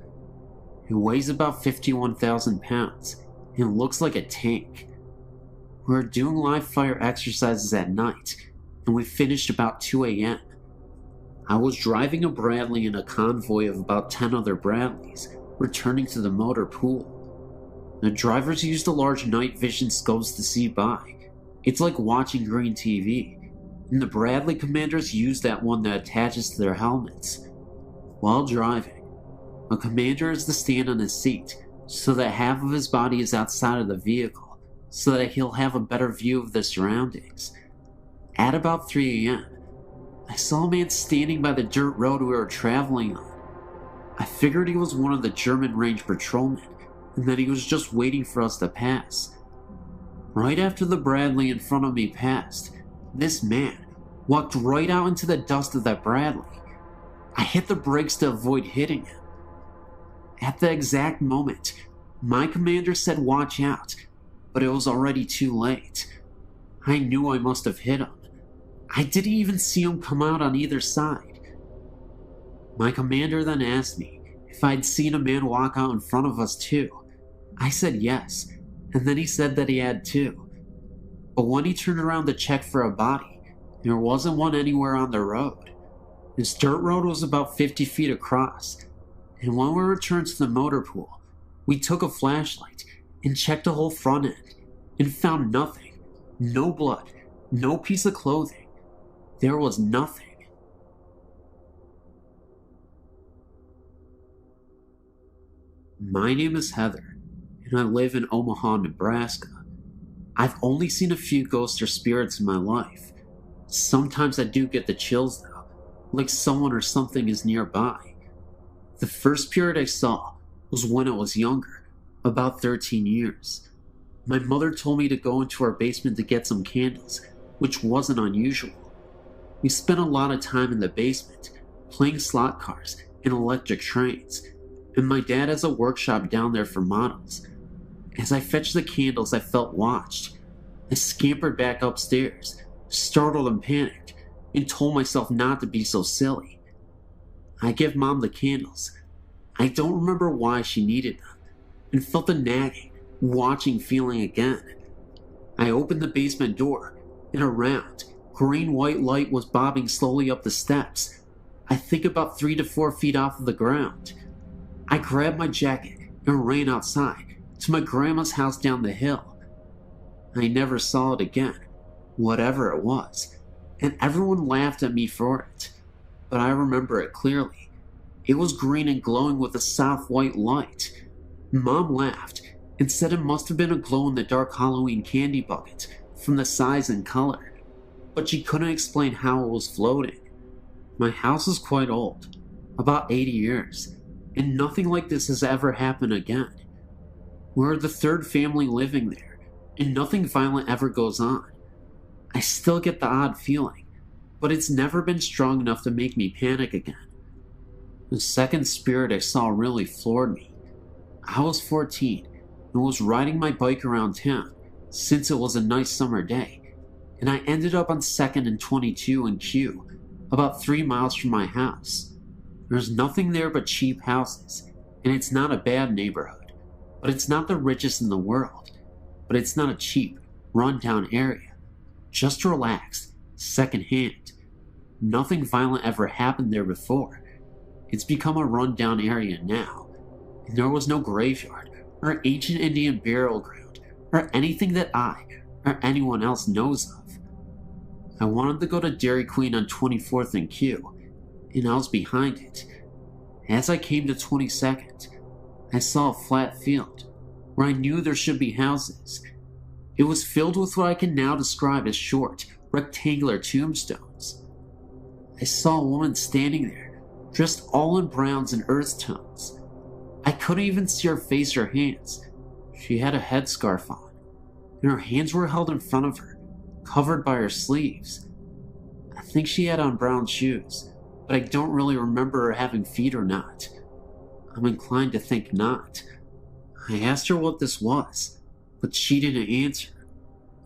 It weighs about 51,000 pounds and looks like a tank. We were doing live fire exercises at night, and we finished about 2 a.m. I was driving a Bradley in a convoy of about 10 other Bradleys, returning to the motor pool. The drivers used a large night vision scopes to see by. It's like watching green TV, and the Bradley commanders use that one that attaches to their helmets. While driving, a commander is to stand on his seat so that half of his body is outside of the vehicle, so that he'll have a better view of the surroundings. At about 3 a.m., I saw a man standing by the dirt road we were traveling on. I figured he was one of the German range patrolmen, and that he was just waiting for us to pass. Right after the Bradley in front of me passed, this man walked right out into the dust of that Bradley. I hit the brakes to avoid hitting him. At the exact moment, my commander said watch out, but it was already too late. I knew I must have hit him. I didn't even see him come out on either side. My commander then asked me if I'd seen a man walk out in front of us too. I said yes, and then he said that he had too. But when he turned around to check for a body, there wasn't one anywhere on the road. This dirt road was about 50 feet across, and when we returned to the motor pool, we took a flashlight and checked the whole front end, and found nothing. No blood, no piece of clothing. There was nothing. My name is Heather, and I live in Omaha, Nebraska. I've only seen a few ghosts or spirits in my life. Sometimes I do get the chills though, like someone or something is nearby. The first period I saw was when I was younger, about 13 years. My mother told me to go into our basement to get some candles, which wasn't unusual. We spent a lot of time in the basement, playing slot cars and electric trains. and my dad has a workshop down there for models. As I fetched the candles, I felt watched. I scampered back upstairs, startled and panicked, and told myself not to be so silly. I give Mom the candles. I don't remember why she needed them, and felt the nagging, watching feeling again. I opened the basement door, and a round, green-white light was bobbing slowly up the steps, I think about 3 to 4 feet off of the ground. I grabbed my jacket and ran outside to my grandma's house down the hill. I never saw it again, whatever it was, and everyone laughed at me for it, but I remember it clearly. It was green and glowing with a soft white light. Mom laughed and said it must have been a glow-in-the-dark Halloween candy bucket from the size and color, but she couldn't explain how it was floating. My house is quite old, about 80 years, and nothing like this has ever happened again. We're the third family living there, and nothing violent ever goes on. I still get the odd feeling, but it's never been strong enough to make me panic again. The second spirit I saw really floored me. I was 14 and was riding my bike around town since it was a nice summer day, and I ended up on 2nd and 22 in Q, about 3 miles from my house. There's nothing there but cheap houses, and it's not a bad neighborhood, but it's not the richest in the world. But it's not a cheap, run-down area. Just relaxed, second-hand. Nothing violent ever happened there before. It's become a run-down area now, and there was no graveyard or ancient Indian burial ground or anything that I or anyone else knows of. I wanted to go to Dairy Queen on 24th and Q, and I was behind it. As I came to 22nd, I saw a flat field where I knew there should be houses. It was filled with what I can now describe as short, rectangular tombstones. I saw a woman standing there, dressed all in browns and earth tones. I couldn't even see her face or hands. She had a headscarf on, and her hands were held in front of her, covered by her sleeves. I think she had on brown shoes, but I don't really remember her having feet or not. I'm inclined to think not. I asked her what this was, but she didn't answer.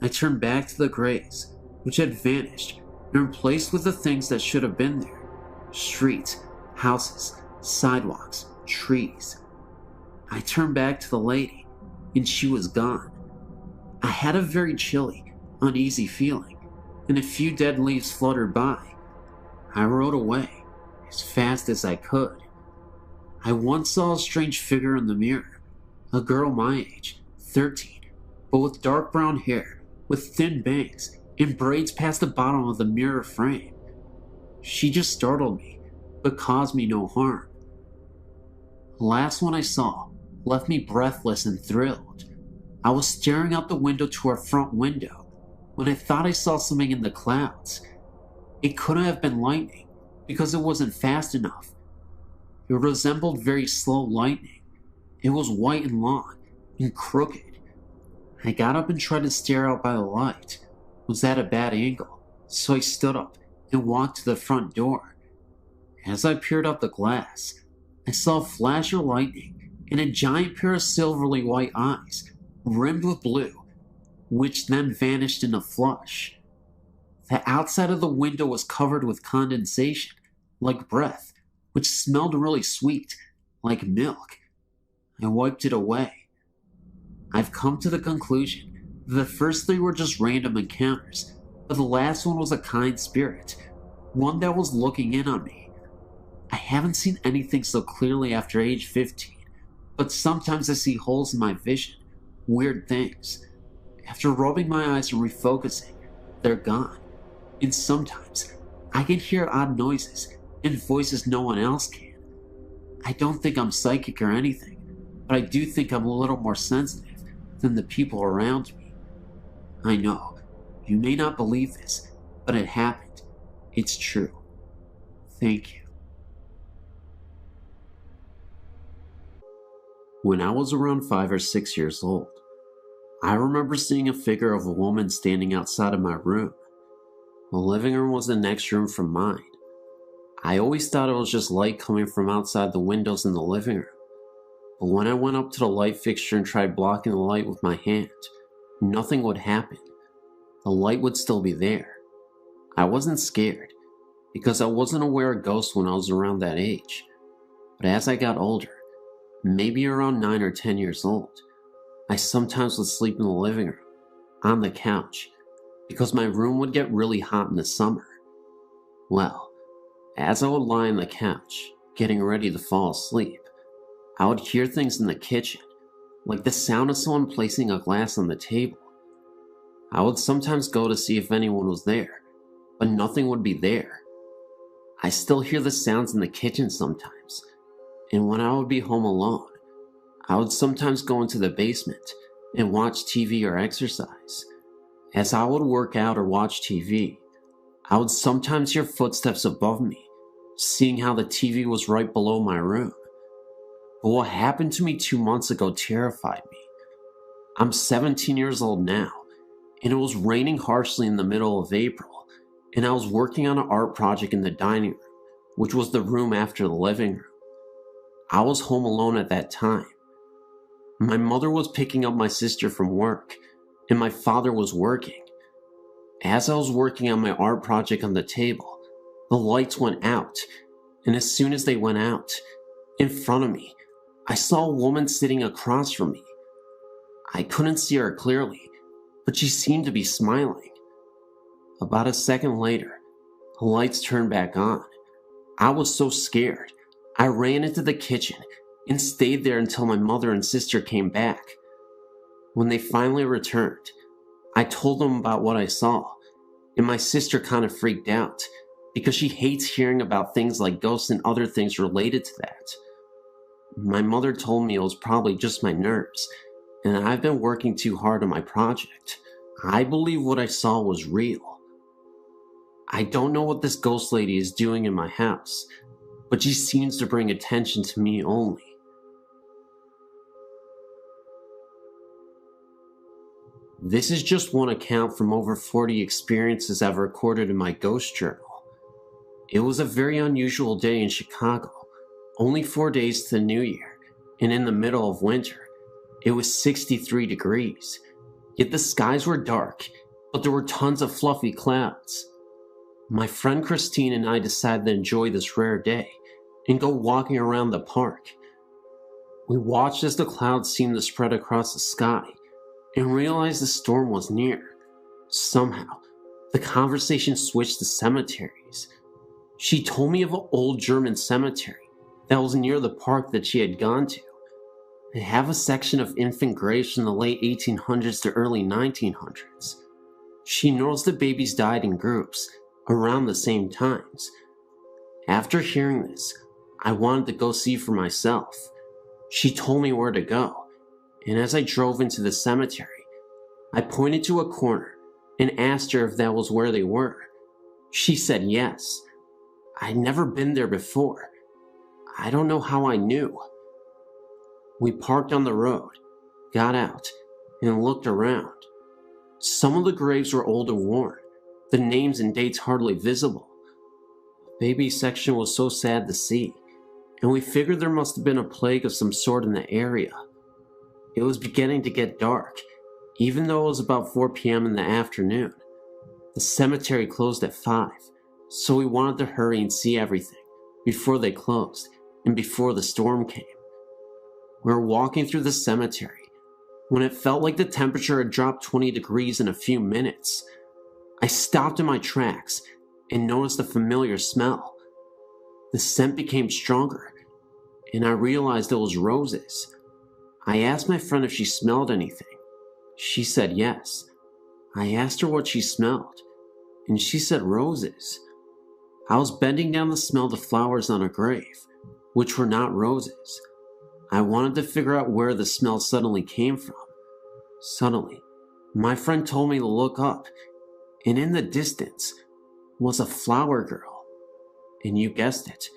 I turned back to the graves, which had vanished and replaced with the things that should have been there. Streets, houses, sidewalks, trees. I turned back to the lady, and she was gone. I had a very chilly, uneasy feeling, and a few dead leaves fluttered by. I rode away, as fast as I could. I once saw a strange figure in the mirror, a girl my age, 13, but with dark brown hair, with thin bangs, and braids past the bottom of the mirror frame. She just startled me, but caused me no harm. The last one I saw left me breathless and thrilled. I was staring out the window to our front window when I thought I saw something in the clouds. It couldn't have been lightning because it wasn't fast enough. It resembled very slow lightning. It was white and long and crooked. I got up and tried to stare out by the light. It was at a bad angle, so I stood up and walked to the front door. As I peered out the glass, I saw a flash of lightning and a giant pair of silvery white eyes, rimmed with blue, which then vanished in a flush. The outside of the window was covered with condensation, like breath, which smelled really sweet, like milk. I wiped it away. I've come to the conclusion that the first 3 were just random encounters, but the last one was a kind spirit, one that was looking in on me. I haven't seen anything so clearly after age 15, but sometimes I see holes in my vision, weird things. After rubbing my eyes and refocusing, they're gone. And sometimes I can hear odd noises and voices no one else can. I don't think I'm psychic or anything, but I do think I'm a little more sensitive than the people around me. I know, you may not believe this, but it happened. It's true. Thank you. When I was around 5 or 6 years old, I remember seeing a figure of a woman standing outside of my room. The living room was the next room from mine. I always thought it was just light coming from outside the windows in the living room, But when I went up to the light fixture and tried blocking the light with my hand, nothing would happen. The light would still be there. I wasn't scared, because I wasn't aware of ghosts when I was around that age. But as I got older, maybe around 9 or 10 years old, I sometimes would sleep in the living room, on the couch, because my room would get really hot in the summer. Well, as I would lie on the couch, getting ready to fall asleep, I would hear things in the kitchen, like the sound of someone placing a glass on the table. I would sometimes go to see if anyone was there, but nothing would be there. I still hear the sounds in the kitchen sometimes, and when I would be home alone, I would sometimes go into the basement and watch TV or exercise. As I would work out or watch TV, I would sometimes hear footsteps above me, seeing how the TV was right below my room. But what happened to me 2 months ago terrified me. I'm 17 years old now, and it was raining harshly in the middle of April, and I was working on an art project in the dining room, which was the room after the living room. I was home alone at that time. My mother was picking up my sister from work, and my father was working. As I was working on my art project on the table, the lights went out, and as soon as they went out, in front of me, I saw a woman sitting across from me. I couldn't see her clearly, but she seemed to be smiling. About a second later, the lights turned back on. I was so scared, I ran into the kitchen and stayed there until my mother and sister came back. When they finally returned, I told them about what I saw, and my sister kind of freaked out because she hates hearing about things like ghosts and other things related to that. My mother told me it was probably just my nerves, and I've been working too hard on my project. I believe what I saw was real. I don't know what this ghost lady is doing in my house, but she seems to bring attention to me only. This is just one account from over 40 experiences I've recorded in my ghost journal. It was a very unusual day in Chicago, only 4 days to the new year, and in the middle of winter. It was 63 degrees, yet the skies were dark, but there were tons of fluffy clouds. My friend Christine and I decided to enjoy this rare day and go walking around the park. We watched as the clouds seemed to spread across the sky and realized the storm was near. Somehow, the conversation switched to cemeteries. She told me of an old German cemetery that was near the park that she had gone to. They have a section of infant graves from the late 1800s to early 1900s. She knows the babies died in groups around the same times. After hearing this, I wanted to go see for myself. She told me where to go, and as I drove into the cemetery, I pointed to a corner and asked her if that was where they were. She said yes. I'd never been there before. I don't know how I knew. We parked on the road, got out, and looked around. Some of the graves were old and worn, the names and dates hardly visible. The baby section was so sad to see, and we figured there must have been a plague of some sort in the area. It was beginning to get dark, even though it was about 4 p.m. in the afternoon. The cemetery closed at 5, so we wanted to hurry and see everything before they closed and before the storm came. We were walking through the cemetery when it felt like the temperature had dropped 20 degrees in a few minutes. I stopped in my tracks and noticed a familiar smell. The scent became stronger, and I realized it was roses. I asked my friend if she smelled anything. She said yes. I asked her what she smelled, and she said roses. I was bending down to smell the flowers on a grave, which were not roses. I wanted to figure out where the smell suddenly came from. Suddenly, my friend told me to look up, and in the distance was a flower girl. And you guessed it,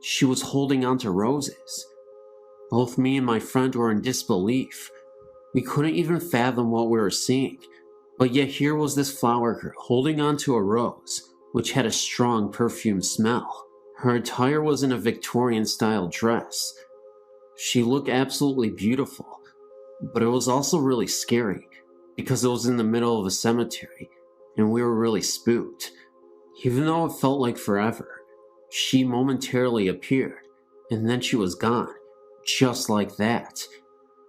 she was holding onto roses. Both me and my friend were in disbelief. We couldn't even fathom what we were seeing, but yet here was this flower girl holding onto a rose, which had a strong perfume smell. Her attire was in a Victorian-style dress. She looked absolutely beautiful, but it was also really scary because it was in the middle of a cemetery and we were really spooked. Even though it felt like forever, she momentarily appeared and then she was gone, just like that.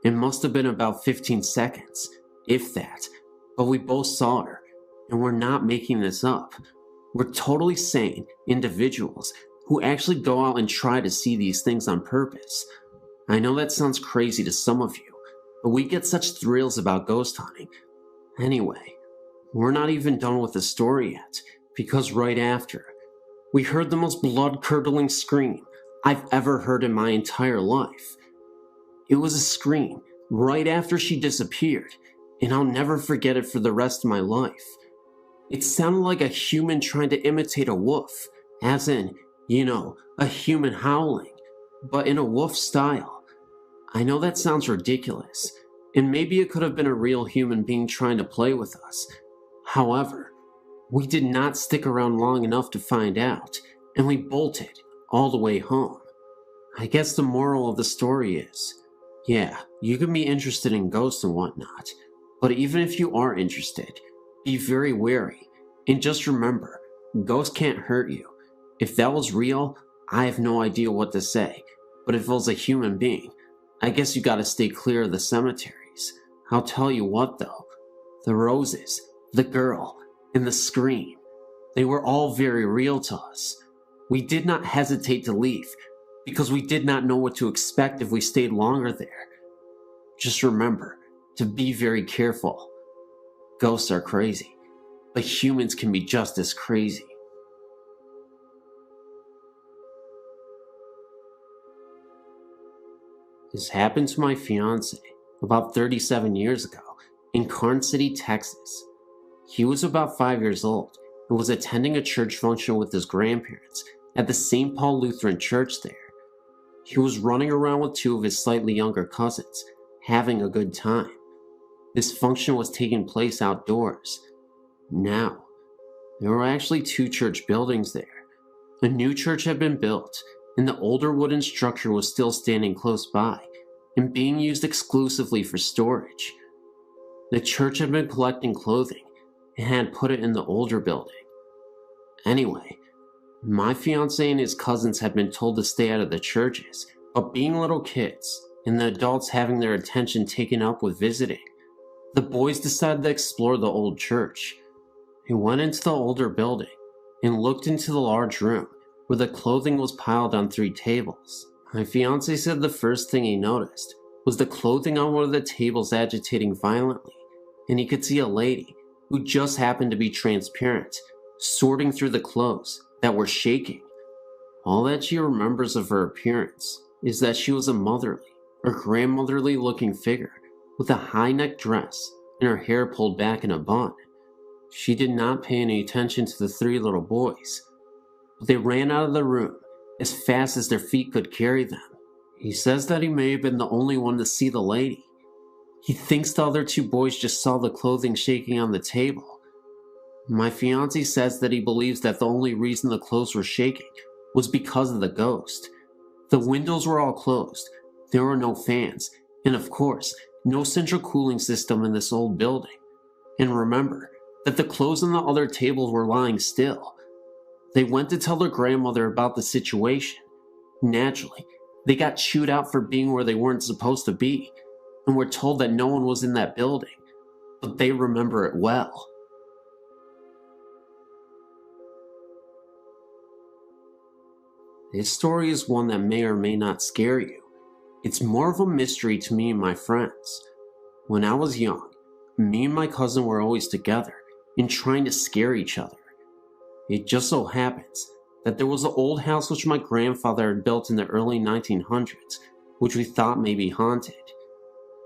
It must have been about 15 seconds, if that, but we both saw her, and we're not making this up. We're totally sane individuals who actually go out and try to see these things on purpose. I know that sounds crazy to some of you, but we get such thrills about ghost hunting. Anyway, we're not even done with the story yet, because right after, we heard the most blood-curdling scream I've ever heard in my entire life. It was a scream right after she disappeared, and I'll never forget it for the rest of my life. It sounded like a human trying to imitate a wolf, as in, a human howling, but in a wolf style. I know that sounds ridiculous, and maybe it could have been a real human being trying to play with us. However, we did not stick around long enough to find out, and we bolted all the way home. I guess the moral of the story is, yeah, you can be interested in ghosts and whatnot, but even if you are interested, be very wary, and just remember, ghosts can't hurt you. If that was real, I have no idea what to say, but if it was a human being, I guess you gotta stay clear of the cemeteries. I'll tell you what though, the roses, the girl, and the scream, they were all very real to us. We did not hesitate to leave, because we did not know what to expect if we stayed longer there. Just remember to be very careful. Ghosts are crazy, but humans can be just as crazy. This happened to my fiance about 37 years ago in Karn City, Texas. He was about 5 years old and was attending a church function with his grandparents at the St. Paul Lutheran Church there. He was running around with two of his slightly younger cousins, having a good time. This function was taking place outdoors. Now, there were actually two church buildings there. A new church had been built, and the older wooden structure was still standing close by and being used exclusively for storage. The church had been collecting clothing and had put it in the older building. Anyway, my fiancé and his cousins had been told to stay out of the churches, but being little kids and the adults having their attention taken up with visiting, the boys decided to explore the old church. They went into the older building and looked into the large room where the clothing was piled on 3 tables. My fiancé said the first thing he noticed was the clothing on one of the tables agitating violently, and he could see a lady who just happened to be transparent, sorting through the clothes that were shaking. All that she remembers of her appearance is that she was a motherly or grandmotherly looking figure with a high-necked dress and her hair pulled back in a bun. She did not pay any attention to the 3 little boys, but they ran out of the room as fast as their feet could carry them. He says that he may have been the only one to see the lady. He thinks the other 2 boys just saw the clothing shaking on the table. My fiancé says that he believes that the only reason the clothes were shaking was because of the ghost. The windows were all closed, there were no fans, and of course, no central cooling system in this old building. And remember that the clothes on the other tables were lying still. They went to tell their grandmother about the situation. Naturally, they got chewed out for being where they weren't supposed to be, and were told that no one was in that building, but they remember it well. This story is one that may or may not scare you. It's more of a mystery to me and my friends. When I was young, me and my cousin were always together and trying to scare each other. It just so happens that there was an old house which my grandfather had built in the early 1900s, which we thought may be haunted.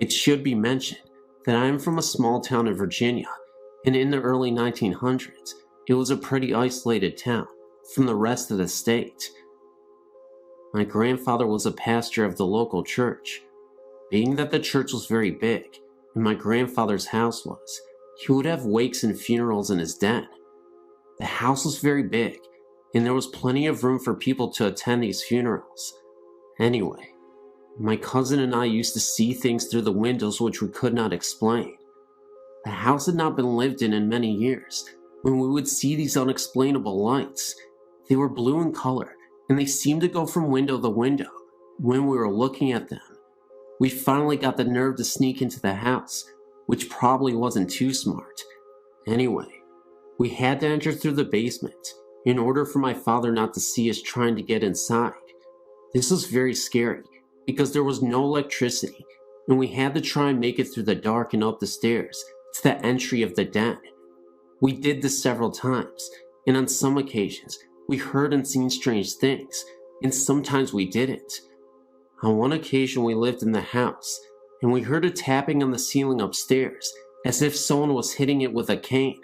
It should be mentioned that I am from a small town in Virginia, and in the early 1900s, it was a pretty isolated town from the rest of the state. My grandfather was a pastor of the local church. Being that the church was very big, and my grandfather's house was, he would have wakes and funerals in his den. The house was very big, and there was plenty of room for people to attend these funerals. Anyway, My cousin and I used to see things through the windows which we could not explain. The house had not been lived in many years when we would see these unexplainable lights. They were blue in color, and they seemed to go from window to window when we were looking at them. We finally got the nerve to sneak into the house, which probably wasn't too smart. Anyway, we had to enter through the basement in order for my father not to see us trying to get inside. This was very scary because there was no electricity, and we had to try and make it through the dark and up the stairs to the entry of the den. We did this several times, and on some occasions we heard and seen strange things, and sometimes we didn't. On one occasion we lived in the house, and we heard a tapping on the ceiling upstairs, as if someone was hitting it with a cane.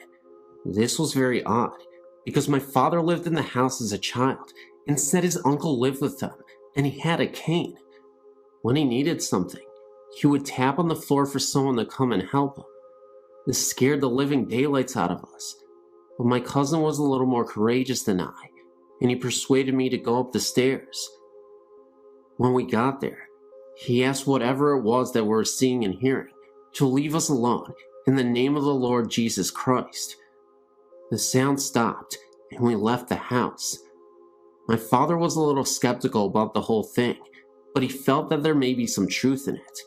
This was very odd, because my father lived in the house as a child, and said his uncle lived with them, and he had a cane. When he needed something, he would tap on the floor for someone to come and help him. This scared the living daylights out of us, but my cousin was a little more courageous than I, and he persuaded me to go up the stairs. When we got there, he asked whatever it was that we were seeing and hearing to leave us alone in the name of the Lord Jesus Christ. The sound stopped, and we left the house. My father was a little skeptical about the whole thing, but he felt that there may be some truth in it.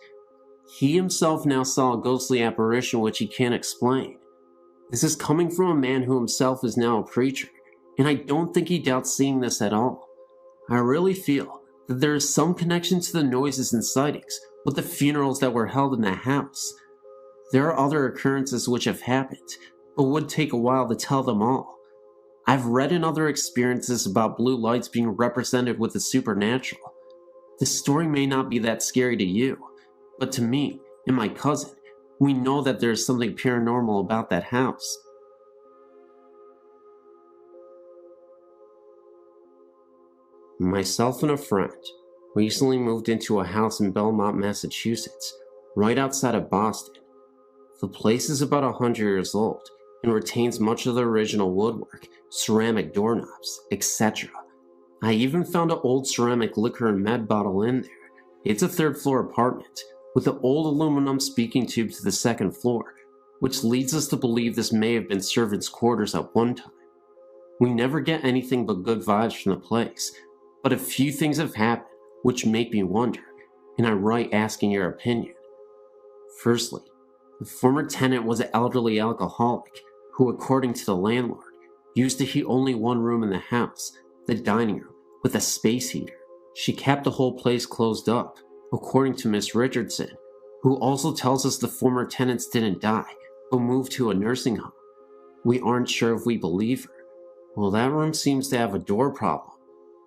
He himself now saw a ghostly apparition which he can't explain. This is coming from a man who himself is now a preacher, and I don't think he doubts seeing this at all. I really feel that there is some connection to the noises and sightings with the funerals that were held in the house. There are other occurrences which have happened, but would take a while to tell them all. I've read in other experiences about blue lights being represented with the supernatural. This story may not be that scary to you, but to me and my cousin, we know that there is something paranormal about that house. Myself and a friend recently moved into a house in Belmont, Massachusetts, right outside of Boston. The place is about 100 years old and retains much of the original woodwork, ceramic doorknobs, etc. I even found an old ceramic liquor and med bottle in there. It's a third-floor apartment with an old aluminum speaking tube to the second floor, which leads us to believe this may have been servants' quarters at one time. We never get anything but good vibes from the place, but a few things have happened which make me wonder, and I write asking your opinion. Firstly, the former tenant was an elderly alcoholic who, according to the landlord, used to heat only one room in the house, the dining room, with a space heater. She kept the whole place closed up, according to Miss Richardson, who also tells us the former tenants didn't die, but moved to a nursing home. We aren't sure if we believe her. Well, that room seems to have a door problem.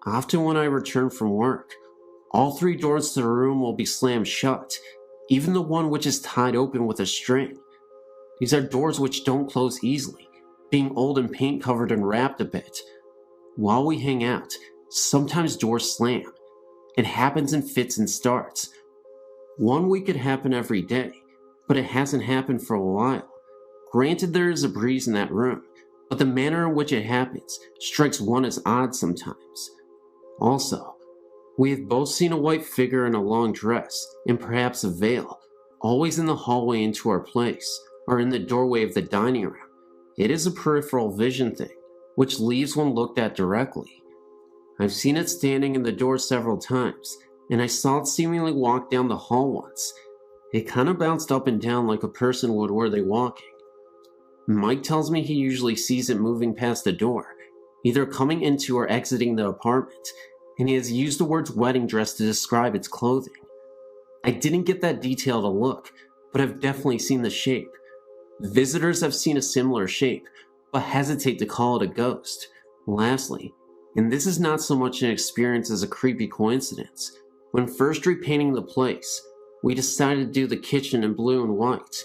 Often when I return from work, all 3 doors to the room will be slammed shut, even the one which is tied open with a string. These are doors which don't close easily, being old and paint covered and wrapped a bit. While we hang out, sometimes doors slam. It happens in fits and starts. One week it happened every day, but it hasn't happened for a while. Granted, there is a breeze in that room, but the manner in which it happens strikes one as odd sometimes. Also, we have both seen a white figure in a long dress, and perhaps a veil, always in the hallway into our place, or in the doorway of the dining room. It is a peripheral vision thing, which leaves one looked at directly. I've seen it standing in the door several times, and I saw it seemingly walk down the hall once. It kind of bounced up and down like a person would were they walking. Mike tells me he usually sees it moving past the door, either coming into or exiting the apartment, and he has used the words wedding dress to describe its clothing. I didn't get that detailed a look, but I've definitely seen the shape. Visitors have seen a similar shape, but hesitate to call it a ghost. Lastly, and this is not so much an experience as a creepy coincidence, when first repainting the place, we decided to do the kitchen in blue and white.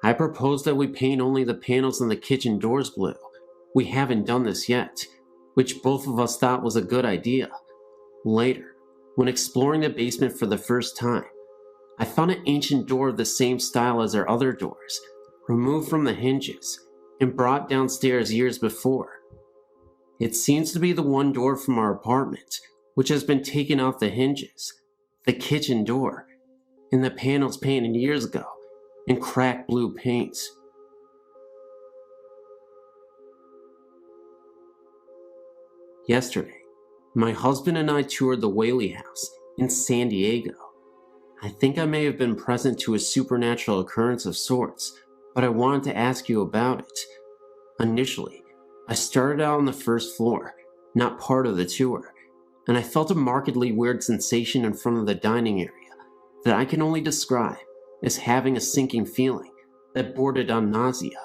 I proposed that we paint only the panels on the kitchen doors blue. We haven't done this yet, which both of us thought was a good idea. Later, when exploring the basement for the first time, I found an ancient door of the same style as our other doors, removed from the hinges, and brought downstairs years before. It seems to be the one door from our apartment, which has been taken off the hinges. the kitchen door, and the panels painted years ago in cracked blue paint. Yesterday, my husband and I toured the Whaley House in San Diego. I think I may have been present to a supernatural occurrence of sorts, but I wanted to ask you about it. Initially, I started out on the first floor, not part of the tour, and I felt a markedly weird sensation in front of the dining area that I can only describe as having a sinking feeling that bordered on nausea.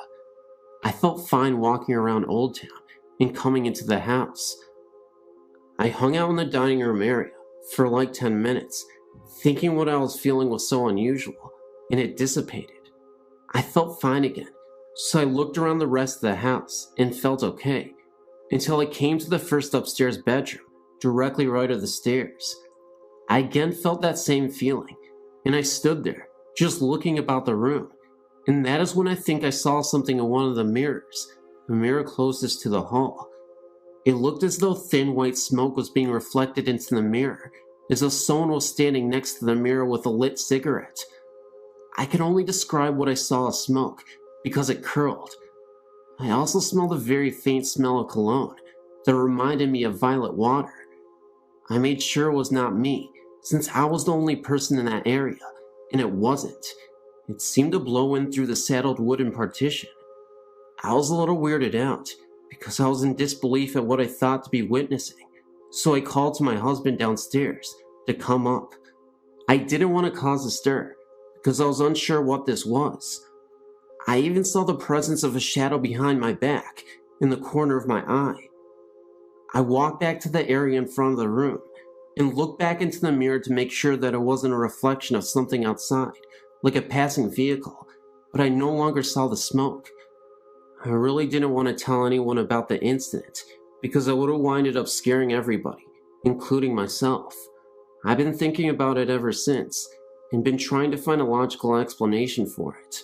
I felt fine walking around Old Town and coming into the house. I hung out in the dining room area for like 10 minutes, thinking what I was feeling was so unusual, and it dissipated. I felt fine again, so I looked around the rest of the house and felt okay, until I came to the first upstairs bedroom, directly right of the stairs. I again felt that same feeling, and I stood there, just looking about the room, and that is when I think I saw something in one of the mirrors, the mirror closest to the hall. It looked as though thin white smoke was being reflected into the mirror, as though someone was standing next to the mirror with a lit cigarette. I can only describe what I saw as smoke, because it curled. I also smelled a very faint smell of cologne that reminded me of violet water. I made sure it was not me, since I was the only person in that area, and it wasn't. It seemed to blow in through the saddled wooden partition. I was a little weirded out, because I was in disbelief at what I thought to be witnessing, so I called to my husband downstairs to come up. I didn't want to cause a stir, because I was unsure what this was. I even saw the presence of a shadow behind my back, in the corner of my eye. I walked back to the area in front of the room, and looked back into the mirror to make sure that it wasn't a reflection of something outside, like a passing vehicle, but I no longer saw the smoke. I really didn't want to tell anyone about the incident, because I would have winded up scaring everybody, including myself. I've been thinking about it ever since, and been trying to find a logical explanation for it.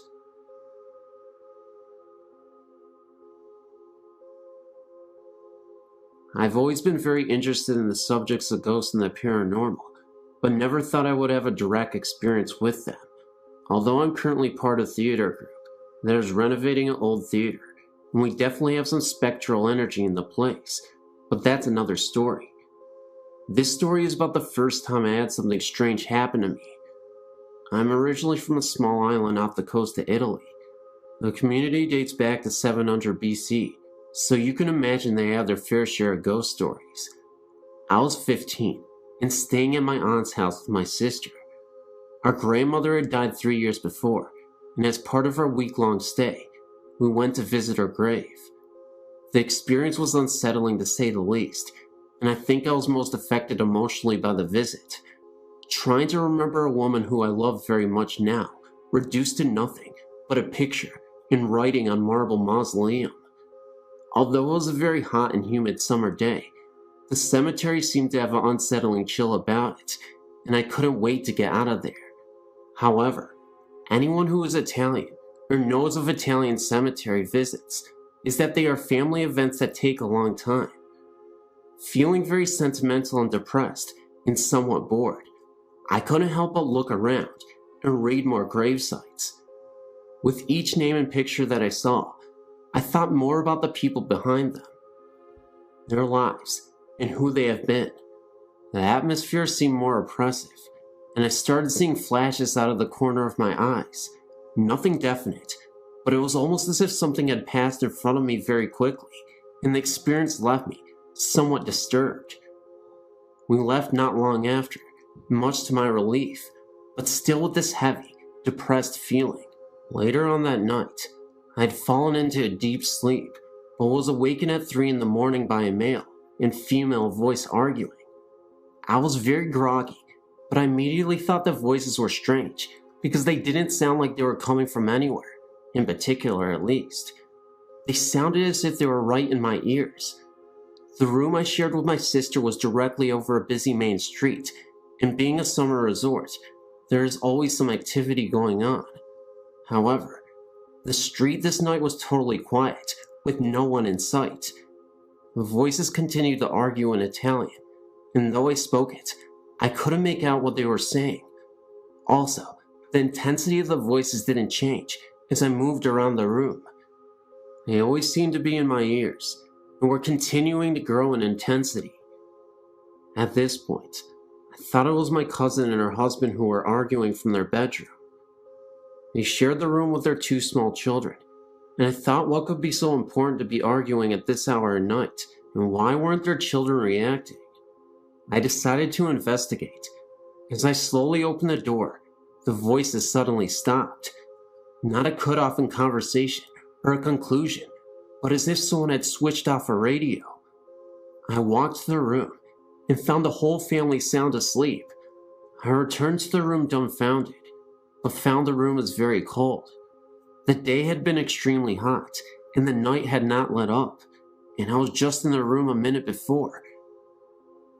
I've always been very interested in the subjects of ghosts and the paranormal, but never thought I would have a direct experience with them. Although I'm currently part of a theater group that is renovating an old theater, and we definitely have some spectral energy in the place, but that's another story. This story is about the first time I had something strange happen to me. I'm originally from a small island off the coast of Italy. The community dates back to 700 BC, so you can imagine they have their fair share of ghost stories. I was 15 and staying at my aunt's house with my sister. Our grandmother had died 3 years before, and as part of our week-long stay, we went to visit her grave. The experience was unsettling to say the least, and I think I was most affected emotionally by the visit. Trying to remember a woman who I love very much now, reduced to nothing but a picture in writing on marble mausoleum. Although it was a very hot and humid summer day, the cemetery seemed to have an unsettling chill about it, and I couldn't wait to get out of there. However, anyone who is Italian or knows of Italian cemetery visits is that they are family events that take a long time. Feeling very sentimental and depressed and somewhat bored, I couldn't help but look around and read more grave sites. With each name and picture that I saw, I thought more about the people behind them, their lives, and who they have been. The atmosphere seemed more oppressive, and I started seeing flashes out of the corner of my eyes. Nothing definite, but it was almost as if something had passed in front of me very quickly, and the experience left me somewhat disturbed. We left not long after, much to my relief, but still with this heavy, depressed feeling. Later on that night, I had fallen into a deep sleep, but was awakened at 3 in the morning by a male and female voice arguing. I was very groggy, but I immediately thought the voices were strange, because they didn't sound like they were coming from anywhere, in particular at least. They sounded as if they were right in my ears. The room I shared with my sister was directly over a busy main street, and being a summer resort, there is always some activity going on. However, the street this night was totally quiet, with no one in sight. The voices continued to argue in Italian, and though I spoke it, I couldn't make out what they were saying. Also, the intensity of the voices didn't change as I moved around the room. They always seemed to be in my ears and were continuing to grow in intensity. At this point, I thought it was my cousin and her husband who were arguing from their bedroom. They shared the room with their 2 small children, and I thought what could be so important to be arguing at this hour of night, and why weren't their children reacting? I decided to investigate. As I slowly opened the door, the voices suddenly stopped. Not a cutoff in conversation or a conclusion, but as if someone had switched off a radio. I walked to the room and found the whole family sound asleep. I returned to the room dumbfounded, but found the room was very cold. The day had been extremely hot, and the night had not let up, and I was just in the room a minute before.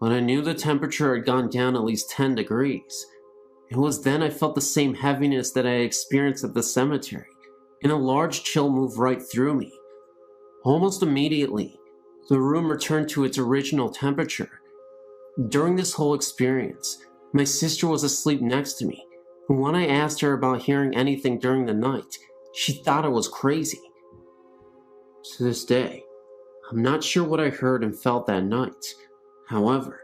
But I knew the temperature had gone down at least 10 degrees. It was then I felt the same heaviness that I had experienced at the cemetery, and a large chill moved right through me. Almost immediately, the room returned to its original temperature. During this whole experience, my sister was asleep next to me, and when I asked her about hearing anything during the night, she thought I was crazy. To this day, I'm not sure what I heard and felt that night. However,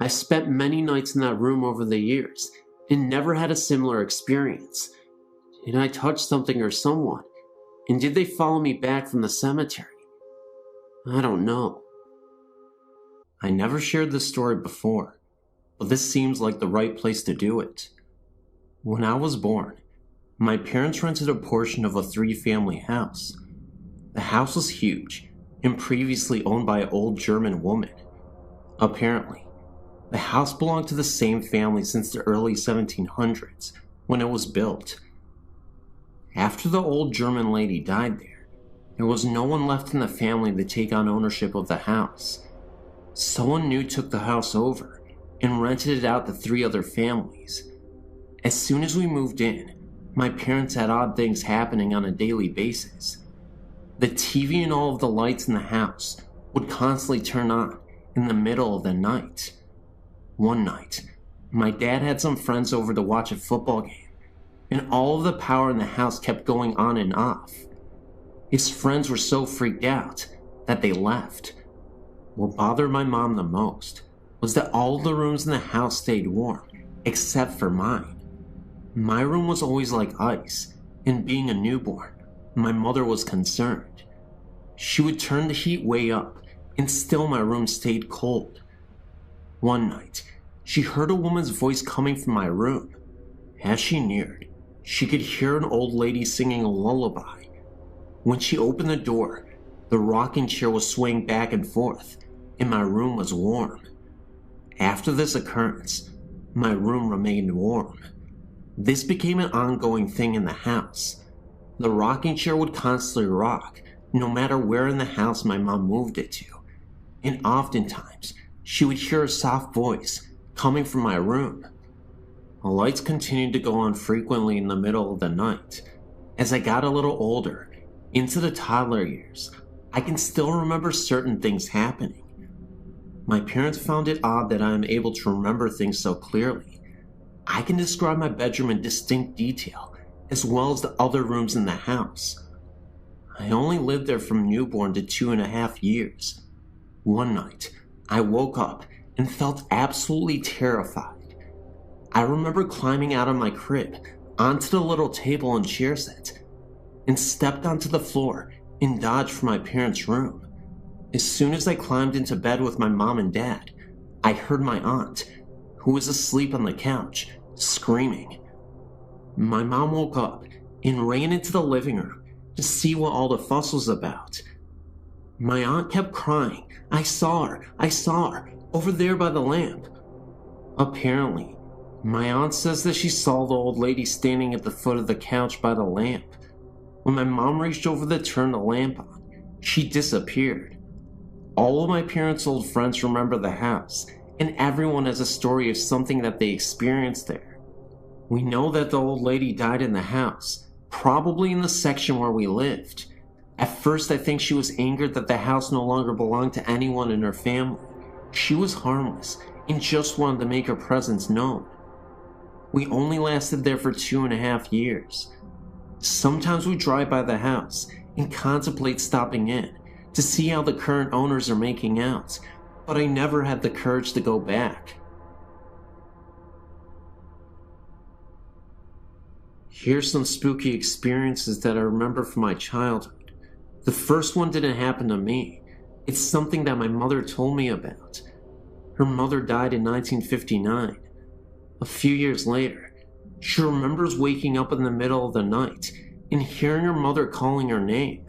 I spent many nights in that room over the years and never had a similar experience. Did I touch something or someone? And did they follow me back from the cemetery? I don't know. I never shared this story before, but this seems like the right place to do it. When I was born, my parents rented a portion of a 3-family house. The house was huge and previously owned by an old German woman. Apparently, the house belonged to the same family since the early 1700s when it was built. After the old German lady died there was no one left in the family to take on ownership of the house. Someone new took the house over and rented it out to 3 other families. As soon as we moved in, my parents had odd things happening on a daily basis. The TV and all of the lights in the house would constantly turn on in the middle of the night. One night, my dad had some friends over to watch a football game, and all of the power in the house kept going on and off. His friends were so freaked out that they left. What bothered my mom the most was that all of the rooms in the house stayed warm, except for mine. My room was always like ice, and being a newborn, my mother was concerned. She would turn the heat way up, and still my room stayed cold. One night, she heard a woman's voice coming from my room. As she neared, she could hear an old lady singing a lullaby. When she opened the door, the rocking chair was swaying back and forth, and my room was warm. After this occurrence, my room remained warm. This became an ongoing thing in the house. The rocking chair would constantly rock, no matter where in the house my mom moved it to, and oftentimes she would hear a soft voice coming from my room. The lights continued to go on frequently in the middle of the night. As I got a little older, into the toddler years, I can still remember certain things happening. My parents found it odd that I am able to remember things so clearly. I can describe my bedroom in distinct detail, as well as the other rooms in the house. I only lived there from newborn to 2.5 years. One night, I woke up and felt absolutely terrified. I remember climbing out of my crib onto the little table and chair set, and stepped onto the floor and dodged for my parents' room. As soon as I climbed into bed with my mom and dad, I heard my aunt, who was asleep on the couch, screaming. My mom woke up and ran into the living room to see what all the fuss was about. My aunt kept crying, I saw her, over there by the lamp." Apparently, my aunt says that she saw the old lady standing at the foot of the couch by the lamp. When my mom reached over to turn the lamp on, she disappeared. All of my parents' old friends remember the house, and everyone has a story of something that they experienced there. We know that the old lady died in the house, probably in the section where we lived. At first, I think she was angered that the house no longer belonged to anyone in her family. She was harmless and just wanted to make her presence known. We only lasted there for 2.5 years. Sometimes we drive by the house and contemplate stopping in to see how the current owners are making out, but I never had the courage to go back. Here's some spooky experiences that I remember from my childhood. The first one didn't happen to me. It's something that my mother told me about. Her mother died in 1959. A few years later, she remembers waking up in the middle of the night and hearing her mother calling her name.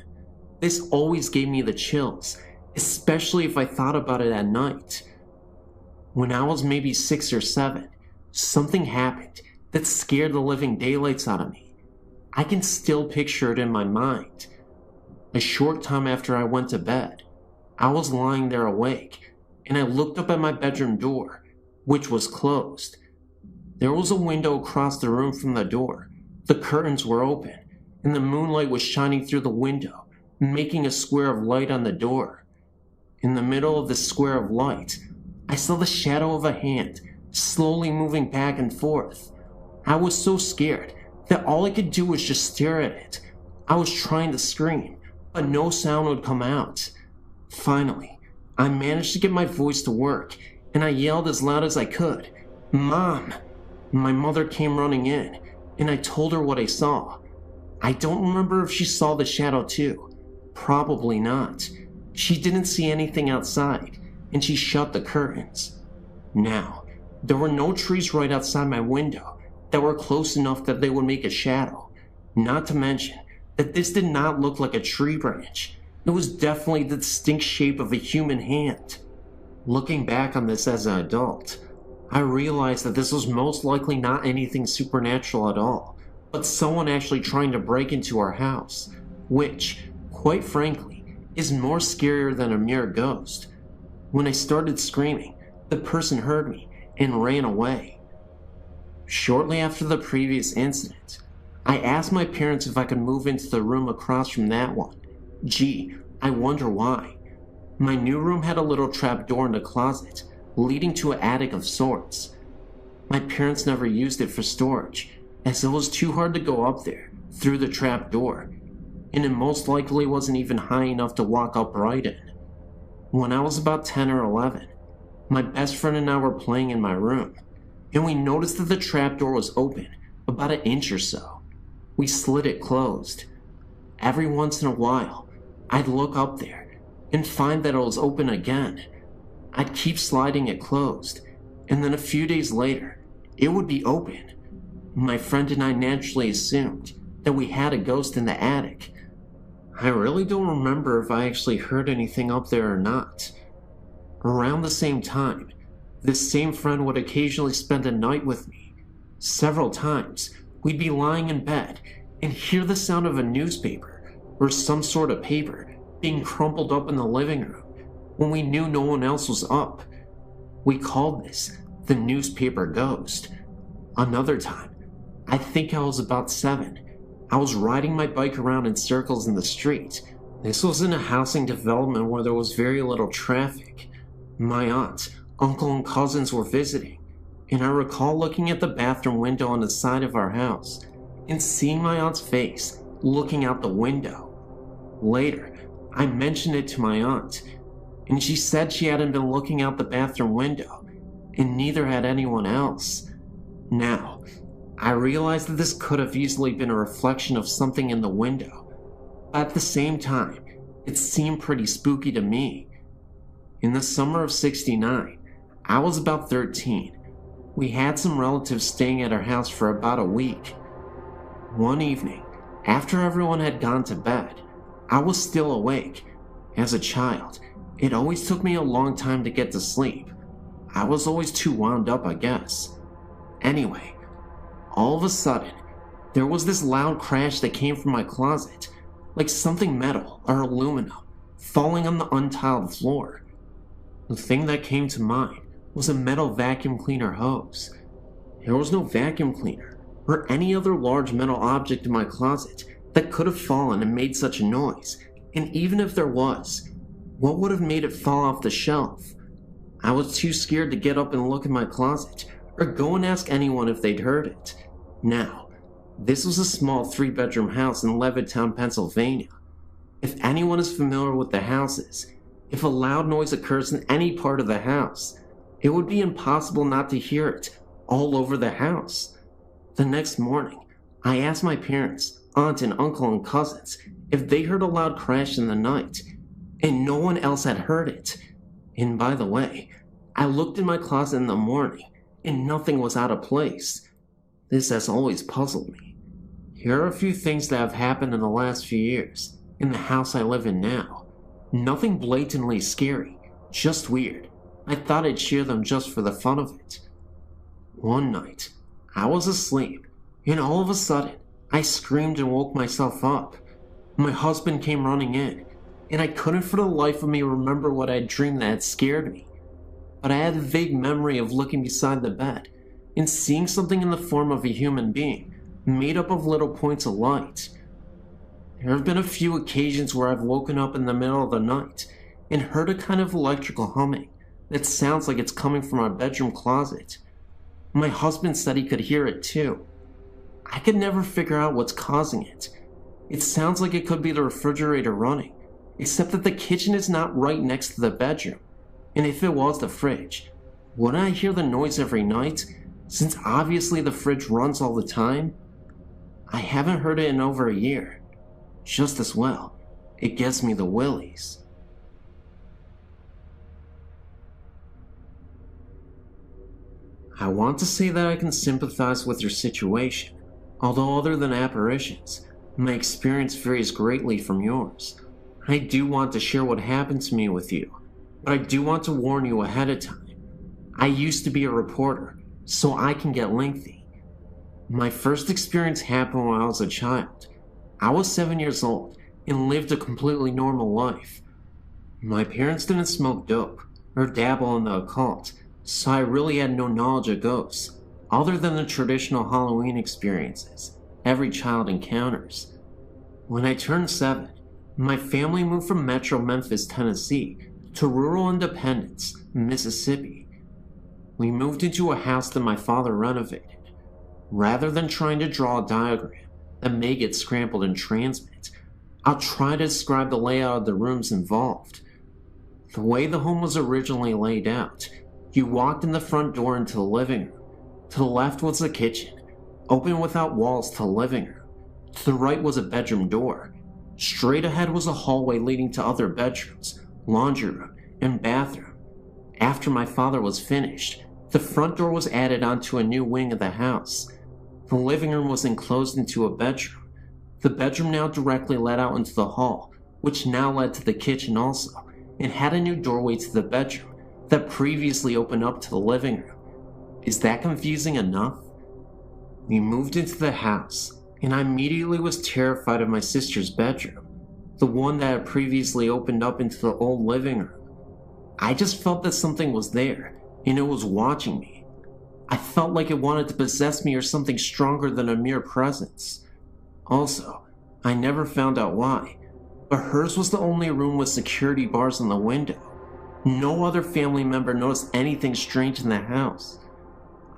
This always gave me the chills, especially if I thought about it at night. When I was maybe 6 or 7, something happened that scared the living daylights out of me. I can still picture it in my mind. A short time after I went to bed, I was lying there awake, and I looked up at my bedroom door, which was closed. There was a window across the room from the door. The curtains were open, and the moonlight was shining through the window, making a square of light on the door. In the middle of the square of light, I saw the shadow of a hand slowly moving back and forth. I was so scared that all I could do was just stare at it. I was trying to scream, but no sound would come out. Finally, I managed to get my voice to work, and I yelled as loud as I could, "Mom!" My mother came running in, and I told her what I saw. I don't remember if she saw the shadow too. Probably not. She didn't see anything outside, and she shut the curtains. Now, there were no trees right outside my window that were close enough that they would make a shadow. Not to mention that this did not look like a tree branch. It was definitely the distinct shape of a human hand. Looking back on this as an adult, I realized that this was most likely not anything supernatural at all, but someone actually trying to break into our house, which, quite frankly, is more scarier than a mere ghost. When I started screaming, the person heard me and ran away. Shortly after the previous incident, I asked my parents if I could move into the room across from that one. Gee, I wonder why. My new room had a little trap door in the closet, leading to an attic of sorts. My parents never used it for storage, as it was too hard to go up there through the trap door, and it most likely wasn't even high enough to walk upright in. When I was about 10 or 11, my best friend and I were playing in my room, and we noticed that the trapdoor was open about an inch or so. We slid it closed. Every once in a while, I'd look up there and find that it was open again. I'd keep sliding it closed, and then a few days later, it would be open. My friend and I naturally assumed that we had a ghost in the attic. I really don't remember if I actually heard anything up there or not. Around the same time, this same friend would occasionally spend a night with me. Several times, we'd be lying in bed and hear the sound of a newspaper or some sort of paper being crumpled up in the living room when we knew no one else was up. We called this the newspaper ghost. Another time, I think I was about 7, I was riding my bike around in circles in the street. This was in a housing development where there was very little traffic. My aunt, uncle, and cousins were visiting, and I recall looking at the bathroom window on the side of our house and seeing my aunt's face looking out the window. Later, I mentioned it to my aunt, and she said she hadn't been looking out the bathroom window, and neither had anyone else. Now, I realized that this could have easily been a reflection of something in the window, but at the same time, it seemed pretty spooky to me. In the summer of '69, I was about 13. We had some relatives staying at our house for about a week. One evening, after everyone had gone to bed, I was still awake. As a child, it always took me a long time to get to sleep. I was always too wound up, I guess. Anyway, all of a sudden, there was this loud crash that came from my closet, like something metal or aluminum falling on the untiled floor. The thing that came to mind was a metal vacuum cleaner hose. There was no vacuum cleaner or any other large metal object in my closet that could have fallen and made such a noise, and even if there was, what would have made it fall off the shelf? I was too scared to get up and look in my closet or go and ask anyone if they'd heard it. Now, this was a small 3-bedroom house in Levittown, Pennsylvania. If anyone is familiar with the houses, if a loud noise occurs in any part of the house, it would be impossible not to hear it all over the house. The next morning, I asked my parents, aunt and uncle and cousins if they heard a loud crash in the night, and no one else had heard it. And by the way, I looked in my closet in the morning, and nothing was out of place. This has always puzzled me. Here are a few things that have happened in the last few years, in the house I live in now. Nothing blatantly scary, just weird. I thought I'd share them just for the fun of it. One night, I was asleep, and all of a sudden, I screamed and woke myself up. My husband came running in, and I couldn't for the life of me remember what I had dreamed that had scared me. But I had a vague memory of looking beside the bed and seeing something in the form of a human being, made up of little points of light. There have been a few occasions where I've woken up in the middle of the night and heard a kind of electrical humming that sounds like it's coming from our bedroom closet. My husband said he could hear it too. I could never figure out what's causing it. It sounds like it could be the refrigerator running, except that the kitchen is not right next to the bedroom. And if it was the fridge, wouldn't I hear the noise every night, since obviously the fridge runs all the time? I haven't heard it in over a year. Just as well, it gives me the willies. I want to say that I can sympathize with your situation, although other than apparitions, my experience varies greatly from yours. I do want to share what happened to me with you, but I do want to warn you ahead of time. I used to be a reporter, so I can get lengthy. My first experience happened when I was a child. I was 7 years old and lived a completely normal life. My parents didn't smoke dope or dabble in the occult, so I really had no knowledge of ghosts, other than the traditional Halloween experiences every child encounters. When I turned 7, my family moved from Metro Memphis, Tennessee, to rural Independence, Mississippi. We moved into a house that my father renovated. Rather than trying to draw a diagram that may get scrambled in transmit, I'll try to describe the layout of the rooms involved. The way the home was originally laid out, you walked in the front door into the living room. To the left was the kitchen, open without walls to the living room. To the right was a bedroom door. Straight ahead was a hallway leading to other bedrooms, laundry room, and bathroom. After my father was finished, the front door was added onto a new wing of the house. The living room was enclosed into a bedroom. The bedroom now directly led out into the hall, which now led to the kitchen also, and had a new doorway to the bedroom that previously opened up to the living room. Is that confusing enough? We moved into the house, and I immediately was terrified of my sister's bedroom, the one that had previously opened up into the old living room. I just felt that something was there, and it was watching me. I felt like it wanted to possess me or something stronger than a mere presence. Also, I never found out why, but hers was the only room with security bars on the window. No other family member noticed anything strange in the house.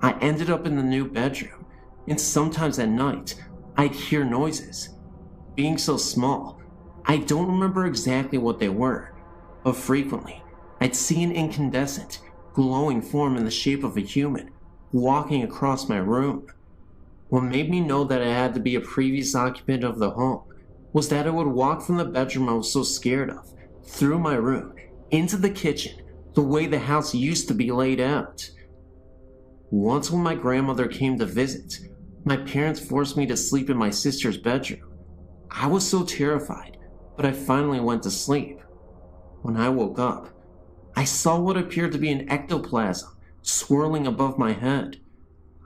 I ended up in the new bedroom, and sometimes at night, I'd hear noises. Being so small, I don't remember exactly what they were, but frequently, I'd see an incandescent, glowing form in the shape of a human walking across my room. What made me know that it had to be a previous occupant of the home was that it would walk from the bedroom I was so scared of, through my room, into the kitchen, the way the house used to be laid out. Once when my grandmother came to visit, my parents forced me to sleep in my sister's bedroom. I was so terrified, but I finally went to sleep. When I woke up, I saw what appeared to be an ectoplasm swirling above my head.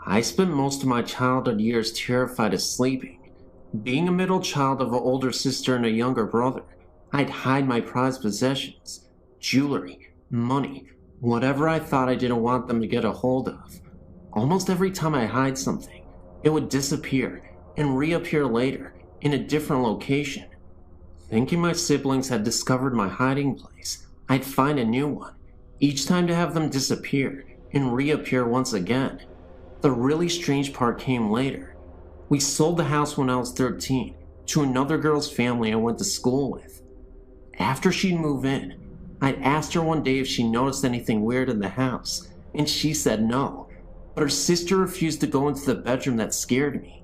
I spent most of my childhood years terrified of sleeping. Being a middle child of an older sister and a younger brother, I'd hide my prized possessions, jewelry, money, whatever I thought I didn't want them to get a hold of. Almost every time I hide something, it would disappear and reappear later in a different location. Thinking my siblings had discovered my hiding place, I'd find a new one, each time to have them disappear and reappear once again. The really strange part came later. We sold the house when I was 13 to another girl's family I went to school with. After she'd moved in, I'd asked her one day if she noticed anything weird in the house, and she said no, but her sister refused to go into the bedroom. That scared me.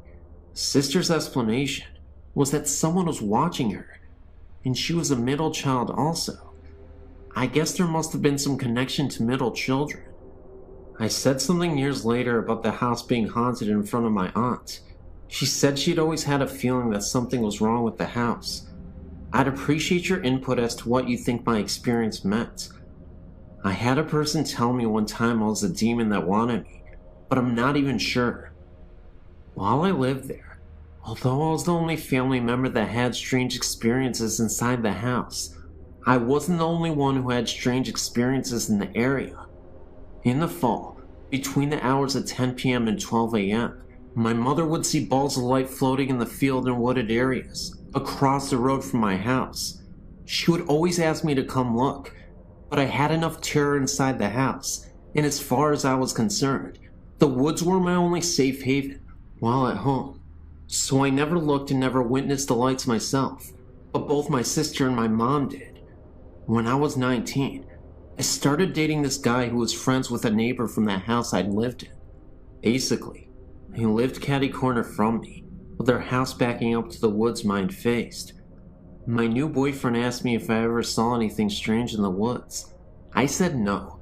Sister's explanation was that someone was watching her, and she was a middle child also. I guess there must have been some connection to middle children. I said something years later about the house being haunted in front of my aunt. She said she'd always had a feeling that something was wrong with the house. I'd appreciate your input as to what you think my experience meant. I had a person tell me one time I was a demon that wanted me, but I'm not even sure. While I lived there, although I was the only family member that had strange experiences inside the house, I wasn't the only one who had strange experiences in the area. In the fall, between the hours of 10 p.m. and 12 a.m., my mother would see balls of light floating in the field and wooded areas across the road from my house. She would always ask me to come look, but I had enough terror inside the house, and as far as I was concerned, the woods were my only safe haven while at home. So I never looked and never witnessed the lights myself, but both my sister and my mom did. When I was 19, I started dating this guy who was friends with a neighbor from the house I'd lived in. Basically, he lived catty corner from me, with their house backing up to the woods mine faced. My new boyfriend asked me if I ever saw anything strange in the woods. I said no.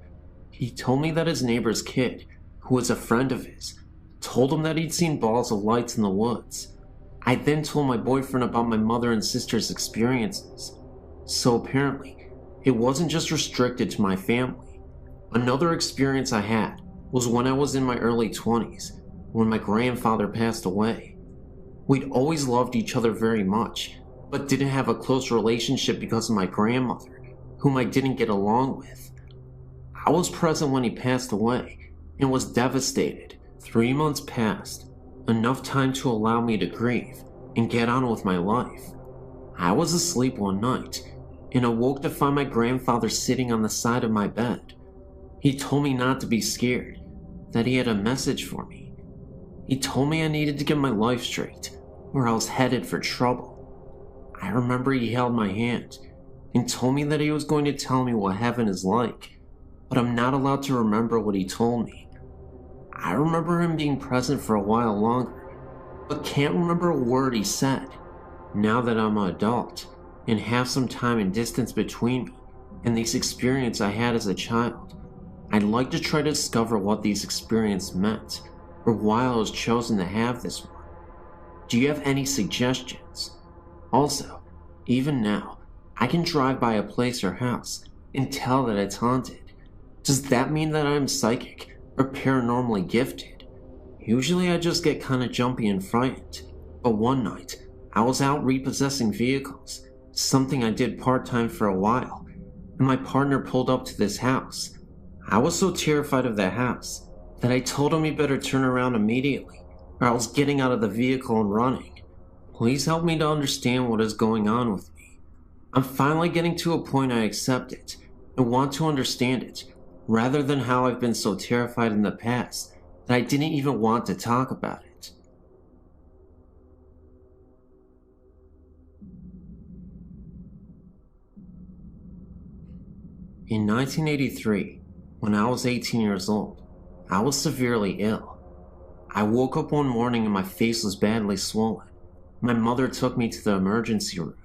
He told me that his neighbor's kid, who was a friend of his, told him that he'd seen balls of lights in the woods. I then told my boyfriend about my mother and sister's experiences. So apparently, it wasn't just restricted to my family. Another experience I had was when I was in my early 20s, when my grandfather passed away. We'd always loved each other very much, but didn't have a close relationship because of my grandmother, whom I didn't get along with. I was present when he passed away and was devastated. 3 months passed, enough time to allow me to grieve and get on with my life. I was asleep one night and awoke to find my grandfather sitting on the side of my bed. He told me not to be scared, that he had a message for me. He told me I needed to get my life straight, or I was headed for trouble. I remember he held my hand and told me that he was going to tell me what heaven is like, but I'm not allowed to remember what he told me. I remember him being present for a while longer, but can't remember a word he said. Now that I'm an adult and have some time and distance between me and these experiences I had as a child, I'd like to try to discover what these experiences meant, or why I was chosen to have this one. Do you have any suggestions? Also, even now, I can drive by a place or house and tell that it's haunted. Does that mean that I'm psychic or paranormally gifted? Usually I just get kinda jumpy and frightened, but one night, I was out repossessing vehicles, something I did part-time for a while, and my partner pulled up to this house. I was so terrified of the house that I told him he better turn around immediately, or I was getting out of the vehicle and running. Please help me to understand what is going on with me. I'm finally getting to a point I accept it and want to understand it, rather than how I've been so terrified in the past that I didn't even want to talk about it. In 1983, when I was 18 years old, I was severely ill. I woke up one morning and my face was badly swollen. My mother took me to the emergency room.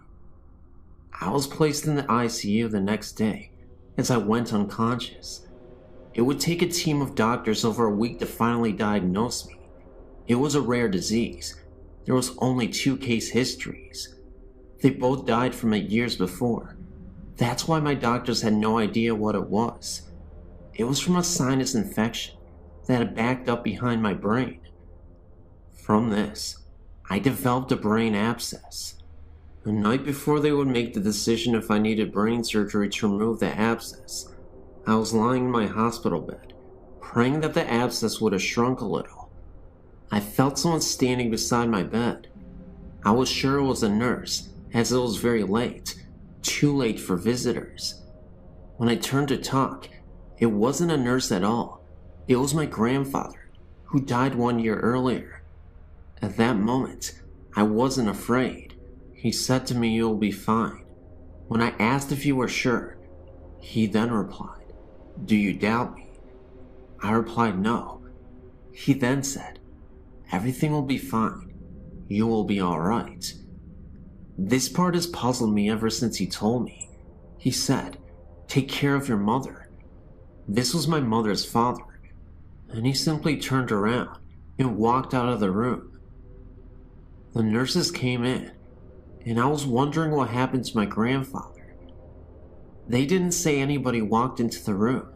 I was placed in the ICU the next day as I went unconscious. It would take a team of doctors over a week to finally diagnose me. It was a rare disease. There was only 2 case histories. They both died from it years before. That's why my doctors had no idea what it was. It was from a sinus infection that had backed up behind my brain. From this, I developed a brain abscess. The night before they would make the decision if I needed brain surgery to remove the abscess, I was lying in my hospital bed, praying that the abscess would have shrunk a little. I felt someone standing beside my bed. I was sure it was a nurse, as it was very late, too late for visitors. When I turned to talk, It wasn't a nurse at all. It was my grandfather, who died 1 year earlier. At that moment, I wasn't afraid. He said to me, "You'll be fine." When I asked if you were sure, he then replied, "Do you doubt me?" I replied, "No." He then said, "Everything will be fine. You will be alright." This part has puzzled me ever since he told me. He said, "Take care of your mother." This was my mother's father, and he simply turned around and walked out of the room. The nurses came in, and I was wondering what happened to my grandfather. They didn't say anybody walked into the room,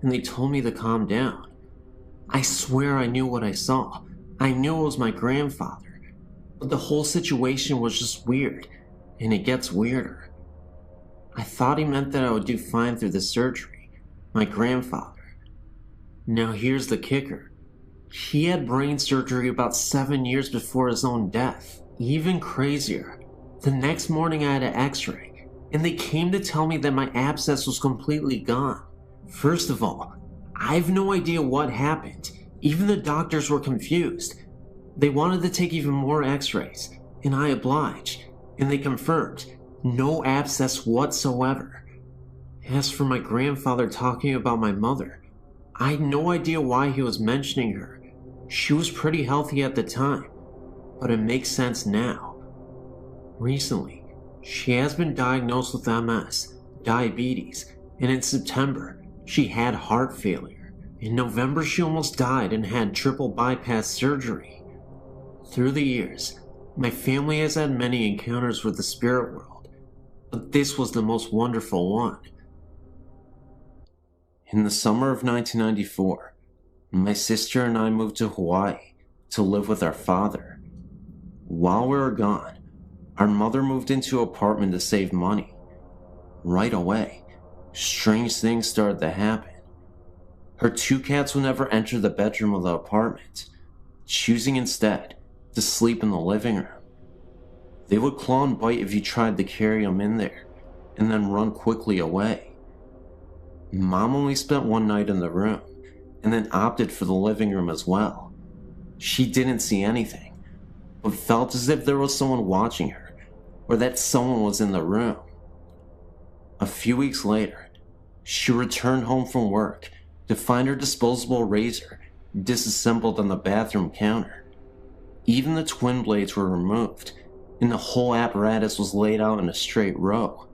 and they told me to calm down. I swear I knew what I saw. I knew it was my grandfather, but the whole situation was just weird, and it gets weirder. I thought he meant that I would do fine through the surgery, my grandfather. Now here's the kicker. He had brain surgery about 7 years before his own death. Even crazier, the next morning I had an x-ray, and they came to tell me that my abscess was completely gone. First of all, I have no idea what happened. Even the doctors were confused. They wanted to take even more x-rays, and I obliged, and they confirmed no abscess whatsoever. As for my grandfather talking about my mother, I had no idea why he was mentioning her. She was pretty healthy at the time, but it makes sense now. Recently, she has been diagnosed with MS, diabetes, and in September, she had heart failure. In November, she almost died and had triple bypass surgery. Through the years, my family has had many encounters with the spirit world, but this was the most wonderful one. In the summer of 1994, my sister and I moved to Hawaii to live with our father. While we were gone, our mother moved into an apartment to save money. Right away, strange things started to happen. Her 2 cats would never enter the bedroom of the apartment, choosing instead to sleep in the living room. They would claw and bite if you tried to carry them in there, and then run quickly away. Mom only spent 1 night in the room, and then opted for the living room as well. She didn't see anything, but felt as if there was someone watching her, or that someone was in the room. A few weeks later, she returned home from work to find her disposable razor disassembled on the bathroom counter. Even the twin blades were removed, and the whole apparatus was laid out in a straight row.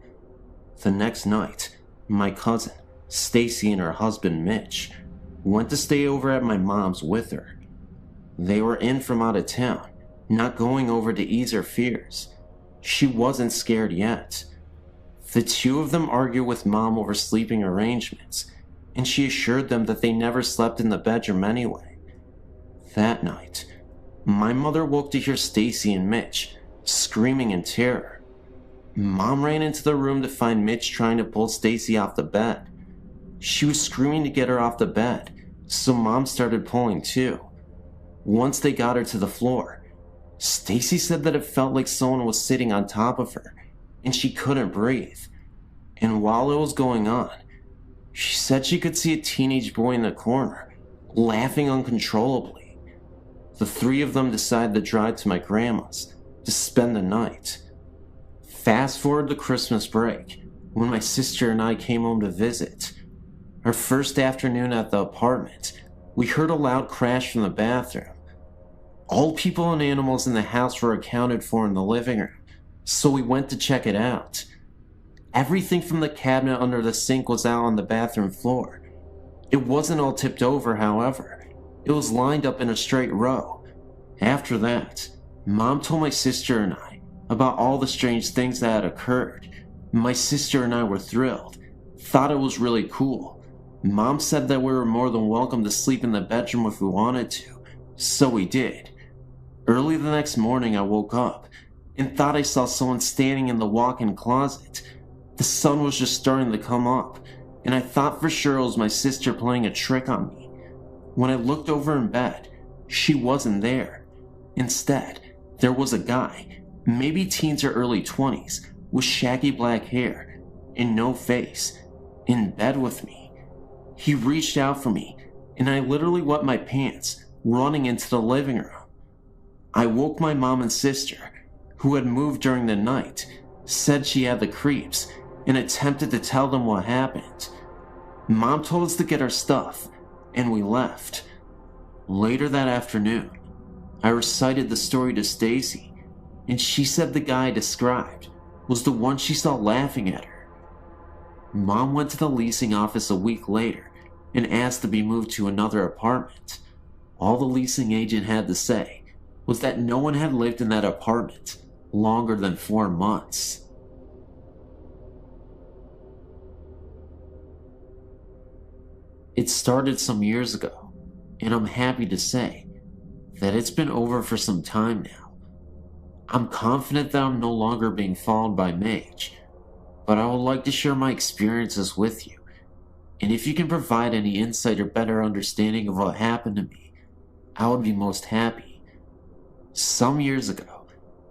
The next night, my cousin, Stacy, and her husband, Mitch, went to stay over at my mom's with her. They were in from out of town, not going over to ease her fears. She wasn't scared yet. The 2 of them argued with Mom over sleeping arrangements, and she assured them that they never slept in the bedroom anyway. That night, my mother woke to hear Stacy and Mitch screaming in terror. Mom ran into the room to find Mitch trying to pull Stacy off the bed. She was screaming to get her off the bed, so Mom started pulling too. Once they got her to the floor, Stacy said that it felt like someone was sitting on top of her, and she couldn't breathe. And while it was going on, she said she could see a teenage boy in the corner, laughing uncontrollably. The 3 of them decided to drive to my grandma's to spend the night. Fast forward to Christmas break, when my sister and I came home to visit. Our first afternoon at the apartment, we heard a loud crash from the bathroom. All people and animals in the house were accounted for in the living room, so we went to check it out. Everything from the cabinet under the sink was out on the bathroom floor. It wasn't all tipped over, however. It was lined up in a straight row. After that, Mom told my sister and I about all the strange things that had occurred. My sister and I were thrilled, thought it was really cool. Mom said that we were more than welcome to sleep in the bedroom if we wanted to, so we did. Early the next morning, I woke up and thought I saw someone standing in the walk-in closet. The sun was just starting to come up, and I thought for sure it was my sister playing a trick on me. When I looked over in bed, she wasn't there. Instead, there was a guy, maybe teens or early 20s, with shaggy black hair and no face, in bed with me. He reached out for me, and I literally wet my pants, running into the living room. I woke my mom and sister, who had moved during the night, said she had the creeps, and attempted to tell them what happened. Mom told us to get our stuff, and we left. Later that afternoon, I recited the story to Stacy, and she said the guy I described was the one she saw laughing at her. Mom went to the leasing office a week later and asked to be moved to another apartment. All the leasing agent had to say was that no one had lived in that apartment longer than 4 months. It started some years ago, and I'm happy to say that it's been over for some time now. I'm confident that I'm no longer being followed by Mage, but I would like to share my experiences with you, and if you can provide any insight or better understanding of what happened to me, I would be most happy. Some years ago,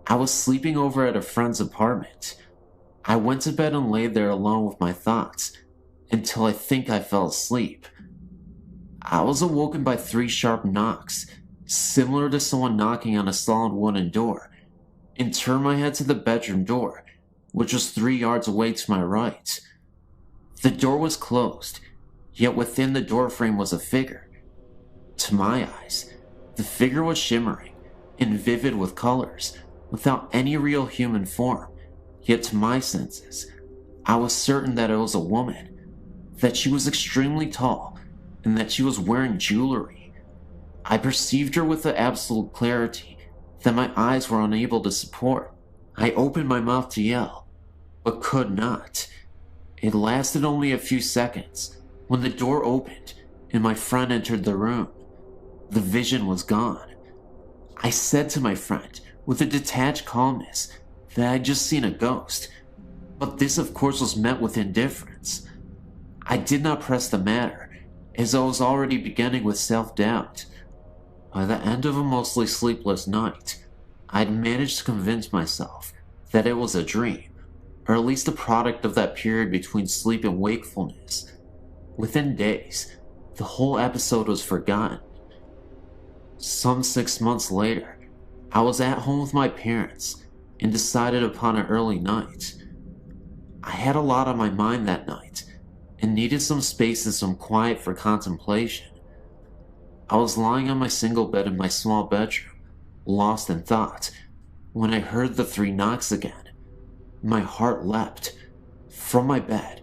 I was sleeping over at a friend's apartment. I went to bed and lay there alone with my thoughts until I think I fell asleep. I was awoken by 3 sharp knocks, similar to someone knocking on a solid wooden door, and turned my head to the bedroom door, which was 3 yards away to my right. The door was closed, yet within the doorframe was a figure. To my eyes, the figure was shimmering and vivid with colors, without any real human form, yet to my senses, I was certain that it was a woman, that she was extremely tall, and that she was wearing jewelry. I perceived her with the absolute clarity that my eyes were unable to support. I opened my mouth to yell, but could not. It lasted only a few seconds when the door opened and my friend entered the room. The vision was gone. I said to my friend with a detached calmness that I had just seen a ghost, but this of course was met with indifference. I did not press the matter, as I was already beginning with self-doubt. By the end of a mostly sleepless night, I had managed to convince myself that it was a dream, or at least a product of that period between sleep and wakefulness. Within days, the whole episode was forgotten. Some 6 months later, I was at home with my parents and decided upon an early night. I had a lot on my mind that night and needed some space and some quiet for contemplation. I was lying on my single bed in my small bedroom, lost in thought, when I heard the 3 knocks again. My heart leapt. From my bed,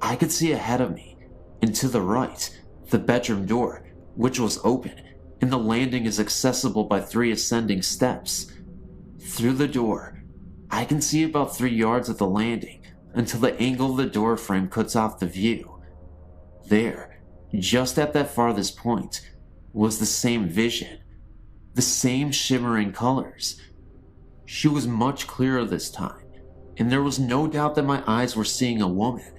I could see ahead of me, and to the right, the bedroom door, which was open, and the landing is accessible by 3 ascending steps. Through the door, I can see about 3 yards of the landing until the angle of the door frame cuts off the view. There, just at that farthest point, was the same vision, the same shimmering colors. She was much clearer this time, and there was no doubt that my eyes were seeing a woman.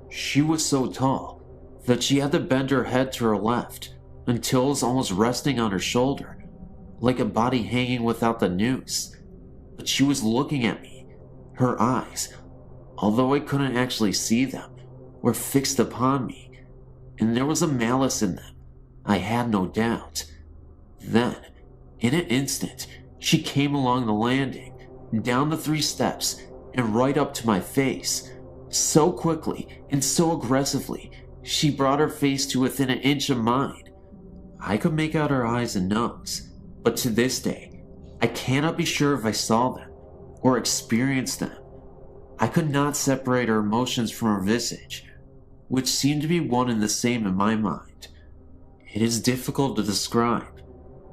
She was so tall that she had to bend her head to her left until it was almost resting on her shoulder, like a body hanging without the noose. But she was looking at me. Her eyes, although I couldn't actually see them, were fixed upon me, and there was a malice in them, I had no doubt. Then, in an instant, she came along the landing, down the 3 steps, and right up to my face. So quickly and so aggressively, she brought her face to within an inch of mine. I could make out her eyes and nose, but to this day, I cannot be sure if I saw them or experienced them. I could not separate her emotions from her visage, which seemed to be one and the same in my mind. It is difficult to describe,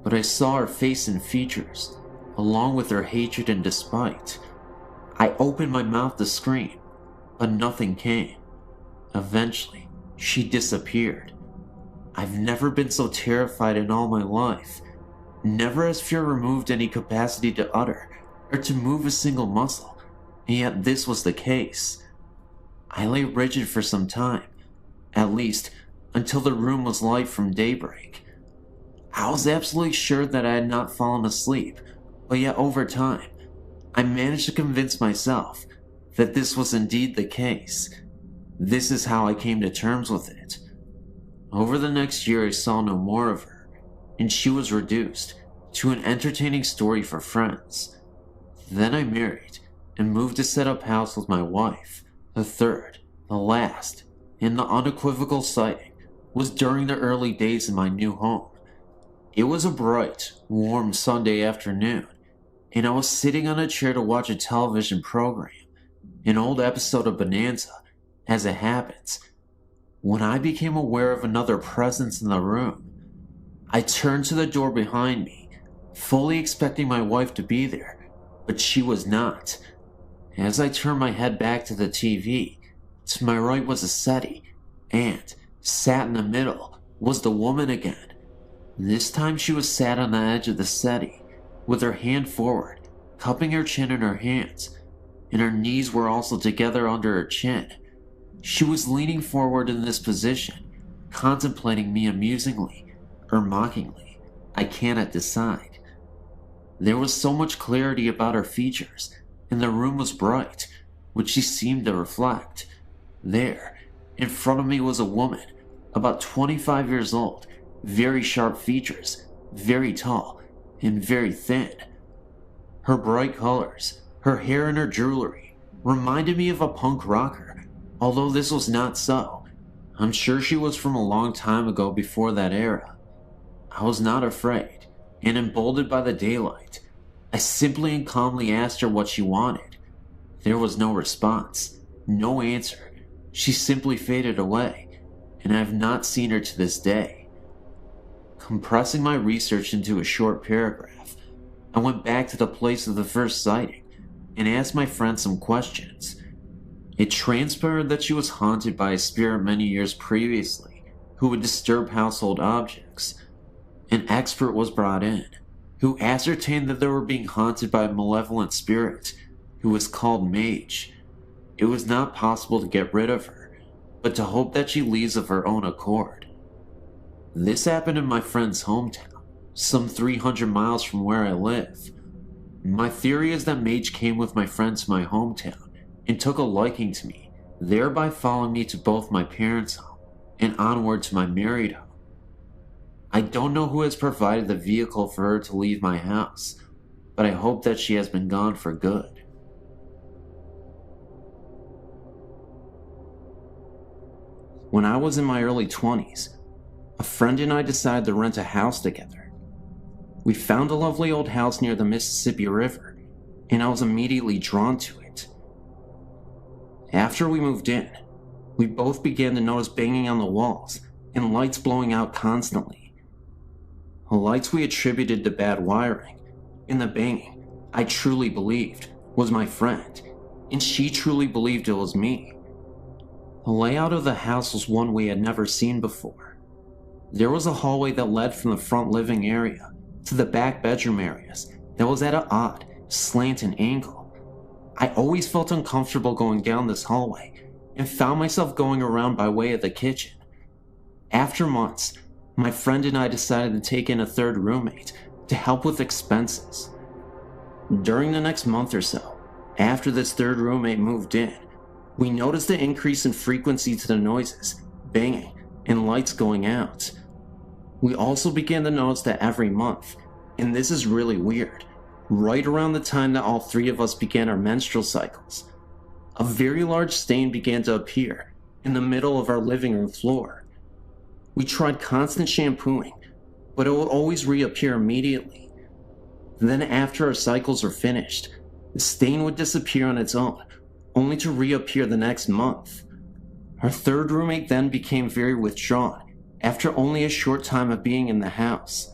but I saw her face and features, along with her hatred and despite. I opened my mouth to scream, but nothing came. Eventually, she disappeared. I've never been so terrified in all my life. Never has fear removed any capacity to utter or to move a single muscle, and yet this was the case. I lay rigid for some time, at least until the room was light from daybreak. I was absolutely sure that I had not fallen asleep, but yet over time, I managed to convince myself that this was indeed the case. This is how I came to terms with it. Over the next year, I saw no more of her, and she was reduced to an entertaining story for friends. Then I married and moved to set up house with my wife. The third, the last, and the unequivocal sighting was during the early days in my new home. It was a bright, warm Sunday afternoon, and I was sitting on a chair to watch a television program, an old episode of Bonanza, as it happens, when I became aware of another presence in the room. I turned to the door behind me, fully expecting my wife to be there, but she was not. As I turned my head back to the TV, to my right was a settee, and, sat in the middle, was the woman again. This time she was sat on the edge of the settee, with her hand forward, cupping her chin in her hands, and her knees were also together under her chin. She was leaning forward in this position, contemplating me amusingly, or mockingly. I cannot decide. There was so much clarity about her features, and the room was bright, which she seemed to reflect. There, in front of me was a woman, about 25 years old, very sharp features, very tall, and very thin. Her bright colors, her hair and her jewelry, reminded me of a punk rocker, although this was not so. I'm sure she was from a long time ago before that era. I was not afraid, and emboldened by the daylight, I simply and calmly asked her what she wanted. There was no response, no answer. She simply faded away, and I have not seen her to this day. Compressing my research into a short paragraph, I went back to the place of the first sighting and asked my friend some questions. It transpired that she was haunted by a spirit many years previously who would disturb household objects. An expert was brought in, who ascertained that they were being haunted by a malevolent spirit who was called Mage. It was not possible to get rid of her, but to hope that she leaves of her own accord. This happened in my friend's hometown, some 300 miles from where I live. My theory is that Mage came with my friend to my hometown and took a liking to me, thereby following me to both my parents' home and onward to my married home. I don't know who has provided the vehicle for her to leave my house, but I hope that she has been gone for good. When I was in my early 20s, a friend and I decided to rent a house together. We found a lovely old house near the Mississippi River, and I was immediately drawn to it. After we moved in, we both began to notice banging on the walls and lights blowing out constantly. The lights we attributed to bad wiring, and the banging, I truly believed, was my friend, and she truly believed it was me. The layout of the house was one we had never seen before. There was a hallway that led from the front living area to the back bedroom areas that was at an odd, slanted angle. I always felt uncomfortable going down this hallway and found myself going around by way of the kitchen. After months, my friend and I decided to take in a third roommate to help with expenses. During the next month or so, after this third roommate moved in, we noticed an increase in frequency to the noises, banging, and lights going out. We also began to notice that every month, and this is really weird, right around the time that all three of us began our menstrual cycles, a very large stain began to appear in the middle of our living room floor. We tried constant shampooing, but it would always reappear immediately. Then after our cycles were finished, the stain would disappear on its own, only to reappear the next month. Our third roommate then became very withdrawn after only a short time of being in the house.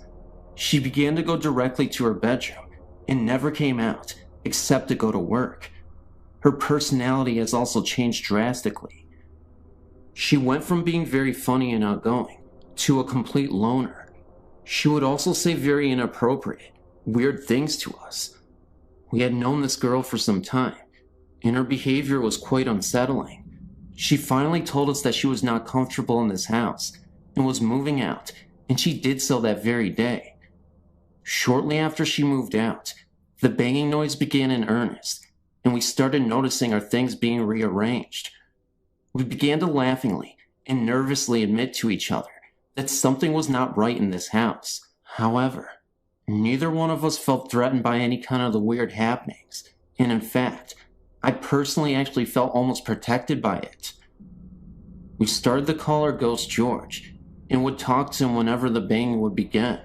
She began to go directly to her bedroom and never came out except to go to work. Her personality has also changed drastically. She went from being very funny and outgoing to a complete loner. She would also say very inappropriate, weird things to us. We had known this girl for some time, and her behavior was quite unsettling. She finally told us that she was not comfortable in this house and was moving out, and she did so that very day. Shortly after she moved out, the banging noise began in earnest, and we started noticing our things being rearranged. We began to laughingly and nervously admit to each other that something was not right in this house. However, neither one of us felt threatened by any kind of the weird happenings, and in fact, I personally actually felt almost protected by it. We started to call our ghost George, and would talk to him whenever the banging would begin.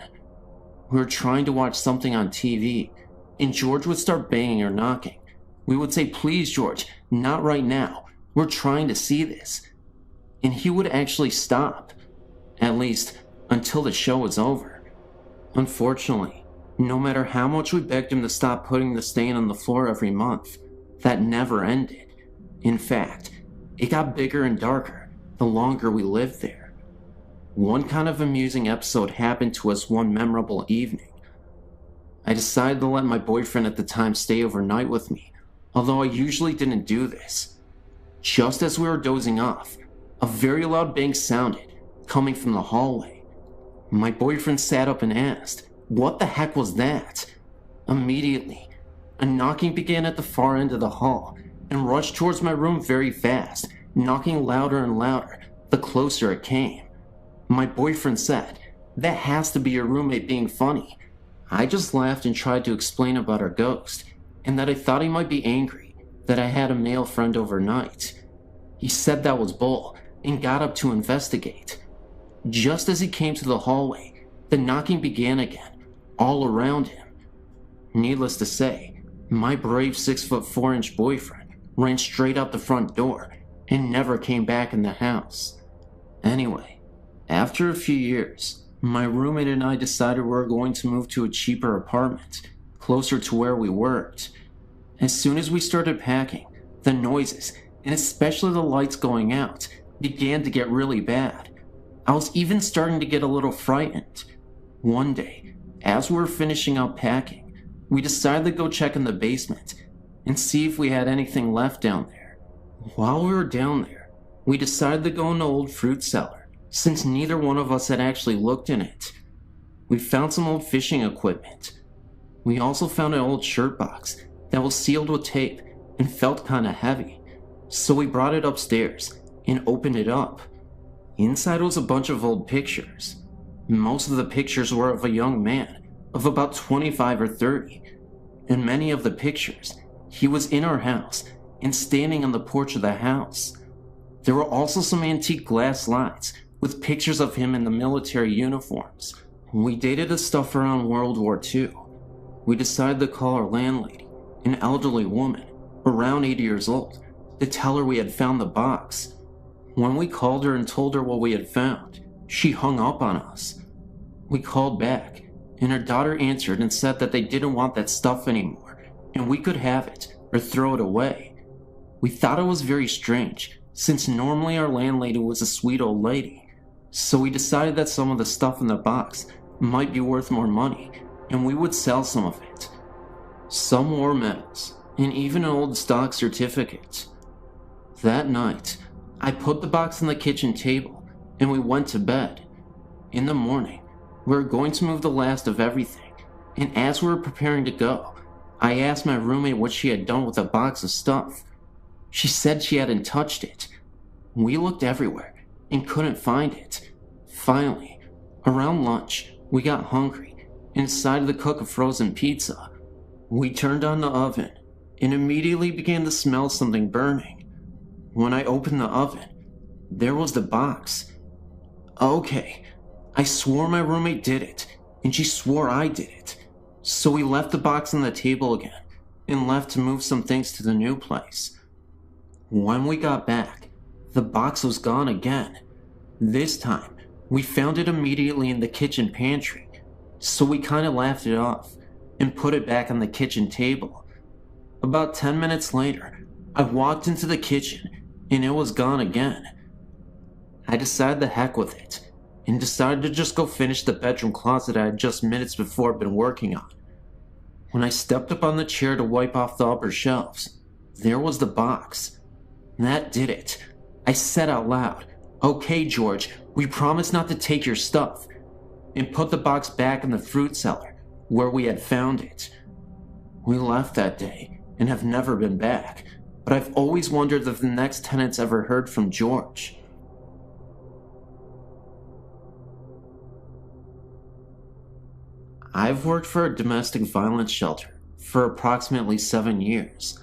We were trying to watch something on TV, and George would start banging or knocking. We would say, "Please, George, not right now. We're trying to see this." And he would actually stop, at least until the show was over. Unfortunately, no matter how much we begged him to stop putting the stain on the floor every month, that never ended. In fact, it got bigger and darker the longer we lived there. One kind of amusing episode happened to us one memorable evening. I decided to let my boyfriend at the time stay overnight with me, although I usually didn't do this. Just as we were dozing off, a very loud bang sounded, coming from the hallway. My boyfriend sat up and asked, "What the heck was that?" Immediately, a knocking began at the far end of the hall and rushed towards my room very fast, knocking louder and louder the closer it came. My boyfriend said, "That has to be your roommate being funny." I just laughed and tried to explain about our ghost, and that I thought he might be angry that I had a male friend overnight. He said that was bull and got up to investigate. Just as he came to the hallway, the knocking began again, all around him. Needless to say, my brave 6'4" boyfriend ran straight out the front door and never came back in the house. Anyway, after a few years, my roommate and I decided we were going to move to a cheaper apartment, closer to where we worked. As soon as we started packing, the noises, and especially the lights going out, began to get really bad. I was even starting to get a little frightened. One day, as we were finishing up packing, we decided to go check in the basement and see if we had anything left down there. While we were down there, we decided to go in the old fruit cellar, since neither one of us had actually looked in it. We found some old fishing equipment. We also found an old shirt box that was sealed with tape and felt kinda heavy, so we brought it upstairs and opened it up. Inside was a bunch of old pictures. Most of the pictures were of a young man of about 25 or 30. In many of the pictures, he was in our house and standing on the porch of the house. There were also some antique glass slides with pictures of him in the military uniforms. We dated the stuff around World War II. We decided to call our landlady, an elderly woman, around 80 years old, to tell her we had found the box. When we called her and told her what we had found, she hung up on us. We called back, and her daughter answered and said that they didn't want that stuff anymore, and we could have it or throw it away. We thought it was very strange, since normally our landlady was a sweet old lady, so we decided that some of the stuff in the box might be worth more money, and we would sell some of it. Some war medals, and even an old stock certificate. That night, I put the box on the kitchen table, and we went to bed. In the morning, we were going to move the last of everything, and as we were preparing to go, I asked my roommate what she had done with the box of stuff. She said she hadn't touched it. We looked everywhere and couldn't find it. Finally, around lunch, we got hungry and decided to cook a frozen pizza. We turned on the oven and immediately began to smell something burning. When I opened the oven, there was the box. Okay, I swore my roommate did it, and she swore I did it. So we left the box on the table again and left to move some things to the new place. When we got back, the box was gone again. This time, we found it immediately in the kitchen pantry, so we kind of laughed it off and put it back on the kitchen table. About 10 minutes later, I walked into the kitchen and it was gone again. I decided the heck with it and decided to just go finish the bedroom closet I had just minutes before been working on. When I stepped up on the chair to wipe off the upper shelves, there was the box. That did it. I said out loud, "Okay, George, we promise not to take your stuff," and put the box back in the fruit cellar where we had found it. We left that day and have never been back, but I've always wondered if the next tenants ever heard from George. I've worked for a domestic violence shelter for approximately 7 years.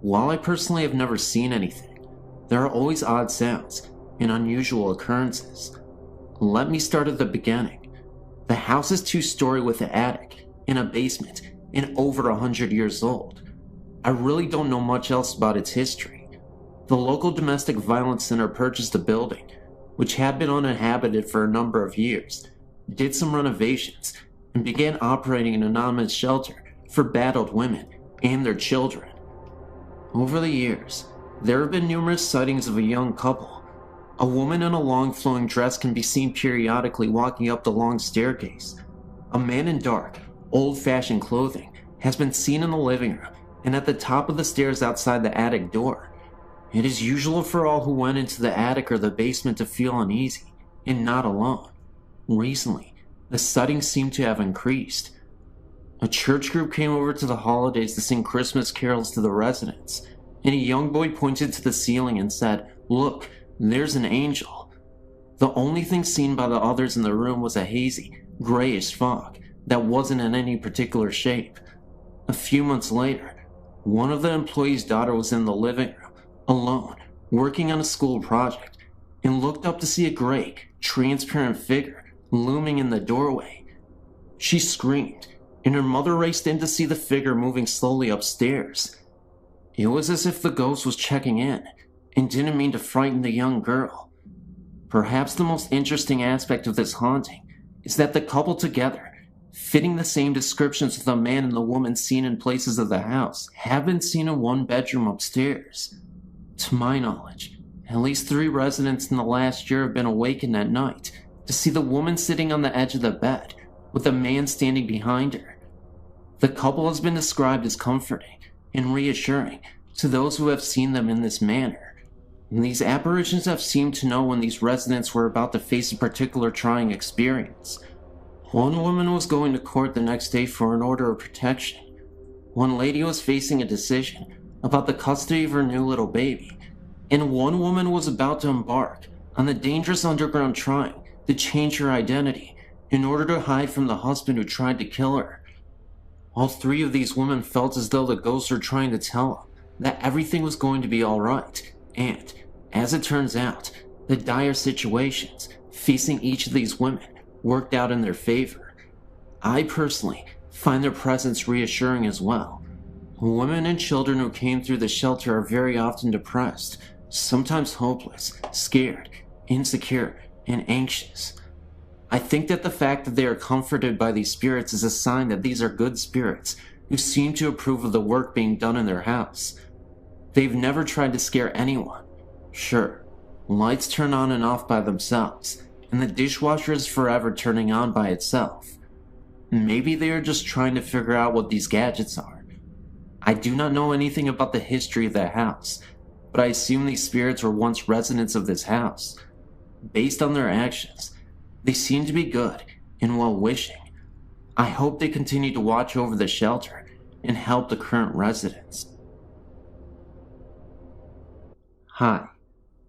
While I personally have never seen anything, there are always odd sounds and unusual occurrences. Let me start at the beginning. The house is 2-story with an attic and a basement and over 100 years old. I really don't know much else about its history. The local domestic violence center purchased the building, which had been uninhabited for a number of years, did some renovations, and began operating an anonymous shelter for battered women and their children. Over the years, there have been numerous sightings of a young couple. A woman in a long flowing dress can be seen periodically walking up the long staircase. A man in dark, old-fashioned clothing has been seen in the living room and at the top of the stairs outside the attic door. It is usual for all who went into the attic or the basement to feel uneasy, and not alone. Recently, the sightings seem to have increased. A church group came over to the holidays to sing Christmas carols to the residents, and a young boy pointed to the ceiling and said, "Look, there's an angel." The only thing seen by the others in the room was a hazy, grayish fog that wasn't in any particular shape. A few months later, one of the employees' daughter was in the living room, alone, working on a school project, and looked up to see a gray, transparent figure looming in the doorway. She screamed, and her mother raced in to see the figure moving slowly upstairs. It was as if the ghost was checking in, and didn't mean to frighten the young girl. Perhaps the most interesting aspect of this haunting is that the couple together, fitting the same descriptions of the man and the woman seen in places of the house, have been seen in one bedroom upstairs. To my knowledge, at least 3 residents in the last year have been awakened at night to see the woman sitting on the edge of the bed with a man standing behind her. The couple has been described as comforting and reassuring to those who have seen them in this manner. And these apparitions have seemed to know when these residents were about to face a particular trying experience. One woman was going to court the next day for an order of protection. One lady was facing a decision about the custody of her new little baby, and one woman was about to embark on the dangerous underground trying to change her identity in order to hide from the husband who tried to kill her. All 3 of these women felt as though the ghosts were trying to tell them that everything was going to be alright, and, as it turns out, the dire situations facing each of these women worked out in their favor. I personally find their presence reassuring as well. Women and children who came through the shelter are very often depressed, sometimes hopeless, scared, insecure, and anxious. I think that the fact that they are comforted by these spirits is a sign that these are good spirits who seem to approve of the work being done in their house. They've never tried to scare anyone. Sure, lights turn on and off by themselves, and the dishwasher is forever turning on by itself. Maybe they are just trying to figure out what these gadgets are. I do not know anything about the history of the house, but I assume these spirits were once residents of this house. Based on their actions, they seem to be good and well-wishing. I hope they continue to watch over the shelter and help the current residents. Hi,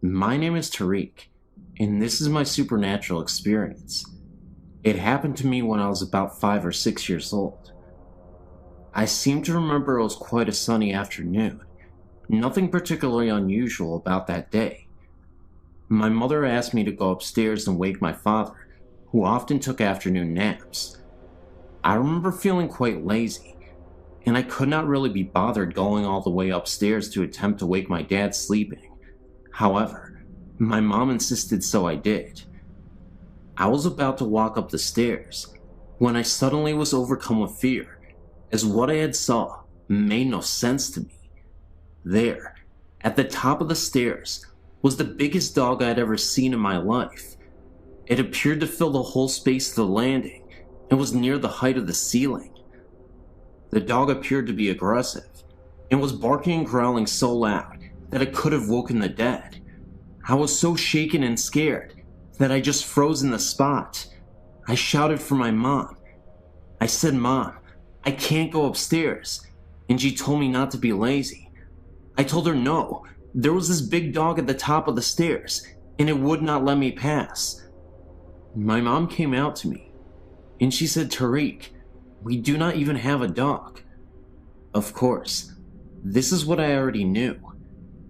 my name is Tariq, and this is my supernatural experience. It happened to me when I was about 5 or 6 years old. I seem to remember it was quite a sunny afternoon. Nothing particularly unusual about that day. My mother asked me to go upstairs and wake my father, who often took afternoon naps. I remember feeling quite lazy, and I could not really be bothered going all the way upstairs to attempt to wake my dad sleeping. However, my mom insisted, so I did. I was about to walk up the stairs when I suddenly was overcome with fear, as what I had saw made no sense to me. There, at the top of the stairs, was the biggest dog I'd ever seen in my life. It appeared to fill the whole space of the landing and was near the height of the ceiling. The dog appeared to be aggressive and was barking and growling so loud that it could have woken the dead. I was so shaken and scared that I just froze in the spot. I shouted for my mom. I said, "Mom, I can't go upstairs," and she told me not to be lazy. I told her no, there was this big dog at the top of the stairs, and it would not let me pass. My mom came out to me, and she said, "Tariq, We do not even have a dog. Of course, this is what I already knew.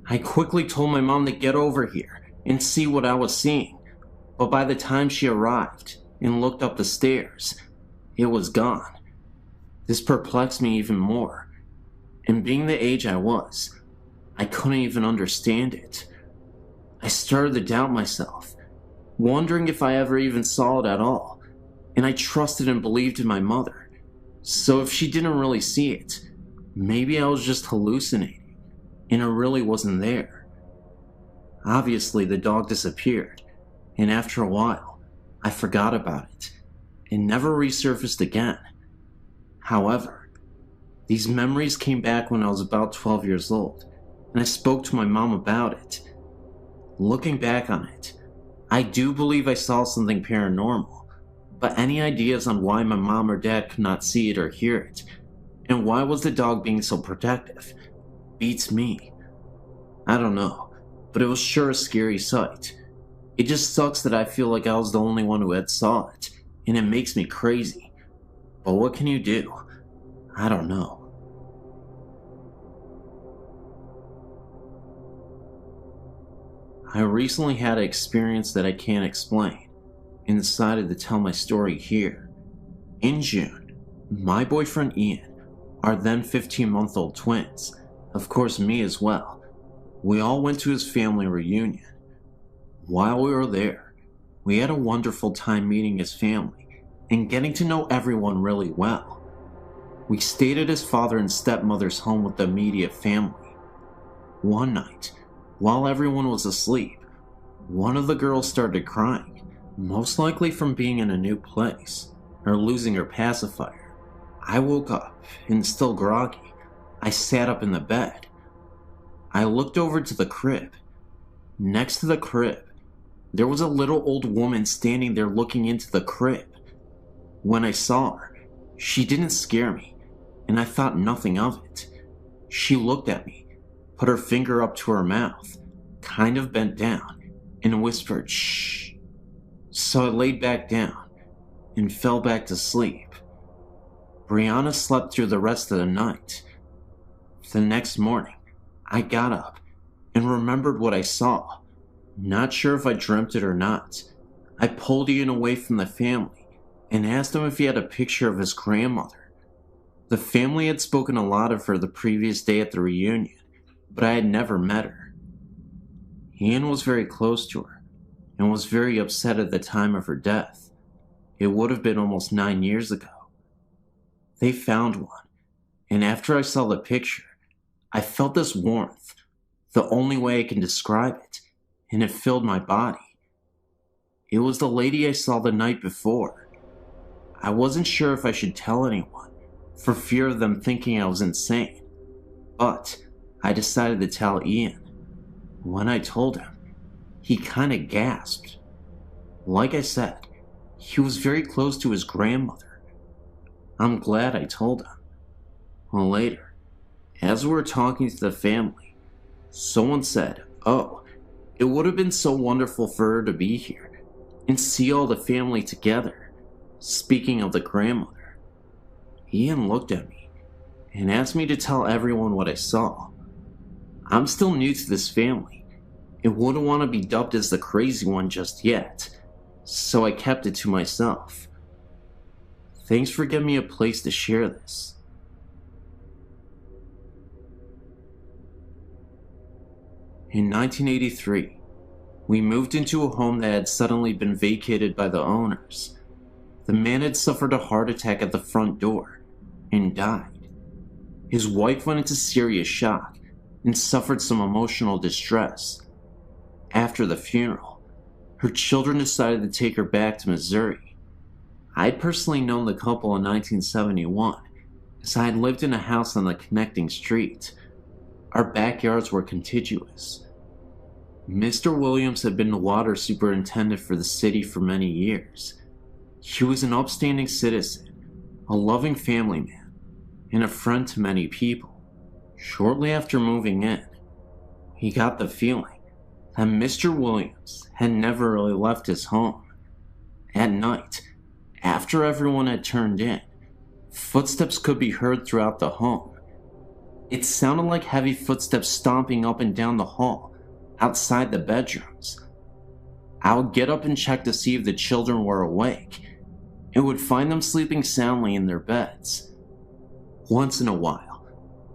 I quickly told my mom to get over here and see what I was seeing, but by the time she arrived and looked up the stairs, it was gone. This perplexed me even more, and being the age I was, I couldn't even understand it. I started to doubt myself, wondering if I ever even saw it at all, and I trusted and believed in my mother. So if she didn't really see it, maybe I was just hallucinating, and it really wasn't there. Obviously, the dog disappeared, and after a while, I forgot about it, and never resurfaced again. However, these memories came back when I was about 12 years old, and I spoke to my mom about it. Looking back on it, I do believe I saw something paranormal, but any ideas on why my mom or dad could not see it or hear it, and why was the dog being so protective, beats me. I don't know, but it was sure a scary sight. It just sucks that I feel like I was the only one who had saw it, and it makes me crazy. But what can you do? I don't know. I recently had an experience that I can't explain, and decided to tell my story here. In June, my boyfriend Ian, our then 15-month-old twins, of course me as well, we all went to his family reunion. While we were there, we had a wonderful time meeting his family and getting to know everyone really well. We stayed at his father and stepmother's home with the immediate family. One night, while everyone was asleep, one of the girls started crying, most likely from being in a new place or losing her pacifier. I woke up and, still groggy, I sat up in the bed. I looked over to the crib. Next to the crib, there was a little old woman standing there looking into the crib. When I saw her, she didn't scare me, and I thought nothing of it. She looked at me, put her finger up to her mouth, kind of bent down, and whispered, "Shh." So I laid back down and fell back to sleep. Brianna slept through the rest of the night. The next morning, I got up and remembered what I saw. Not sure if I dreamt it or not. I pulled Ian away from the family and asked him if he had a picture of his grandmother. The family had spoken a lot of her the previous day at the reunion, but I had never met her. Ian was very close to her and was very upset at the time of her death. It would have been almost 9 years ago. They found one, and after I saw the picture, I felt this warmth, the only way I can describe it, and it filled my body. It was the lady I saw the night before. I wasn't sure if I should tell anyone, for fear of them thinking I was insane, but I decided to tell Ian. When I told him, he kinda gasped. Like I said, he was very close to his grandmother. I'm glad I told him. Well, later, as we were talking to the family, someone said, "Oh, it would have been so wonderful for her to be here and see all the family together." Speaking of the grandmother, Ian looked at me and asked me to tell everyone what I saw. I'm still new to this family and wouldn't want to be dubbed as the crazy one just yet, so I kept it to myself. Thanks for giving me a place to share this. In 1983, we moved into a home that had suddenly been vacated by the owners. The man had suffered a heart attack at the front door and died. His wife went into serious shock and suffered some emotional distress. After the funeral, her children decided to take her back to Missouri. I had personally known the couple in 1971, as I had lived in a house on the connecting street. Our backyards were contiguous. Mr. Williams had been the water superintendent for the city for many years. He was an upstanding citizen, a loving family man, and a friend to many people. Shortly after moving in, he got the feeling that Mr. Williams had never really left his home. At night, after everyone had turned in, Footsteps could be heard throughout the home. It sounded like heavy footsteps stomping up and down the hall, outside the bedrooms. I would get up and check to see if the children were awake, and would find them sleeping soundly in their beds. Once in a while,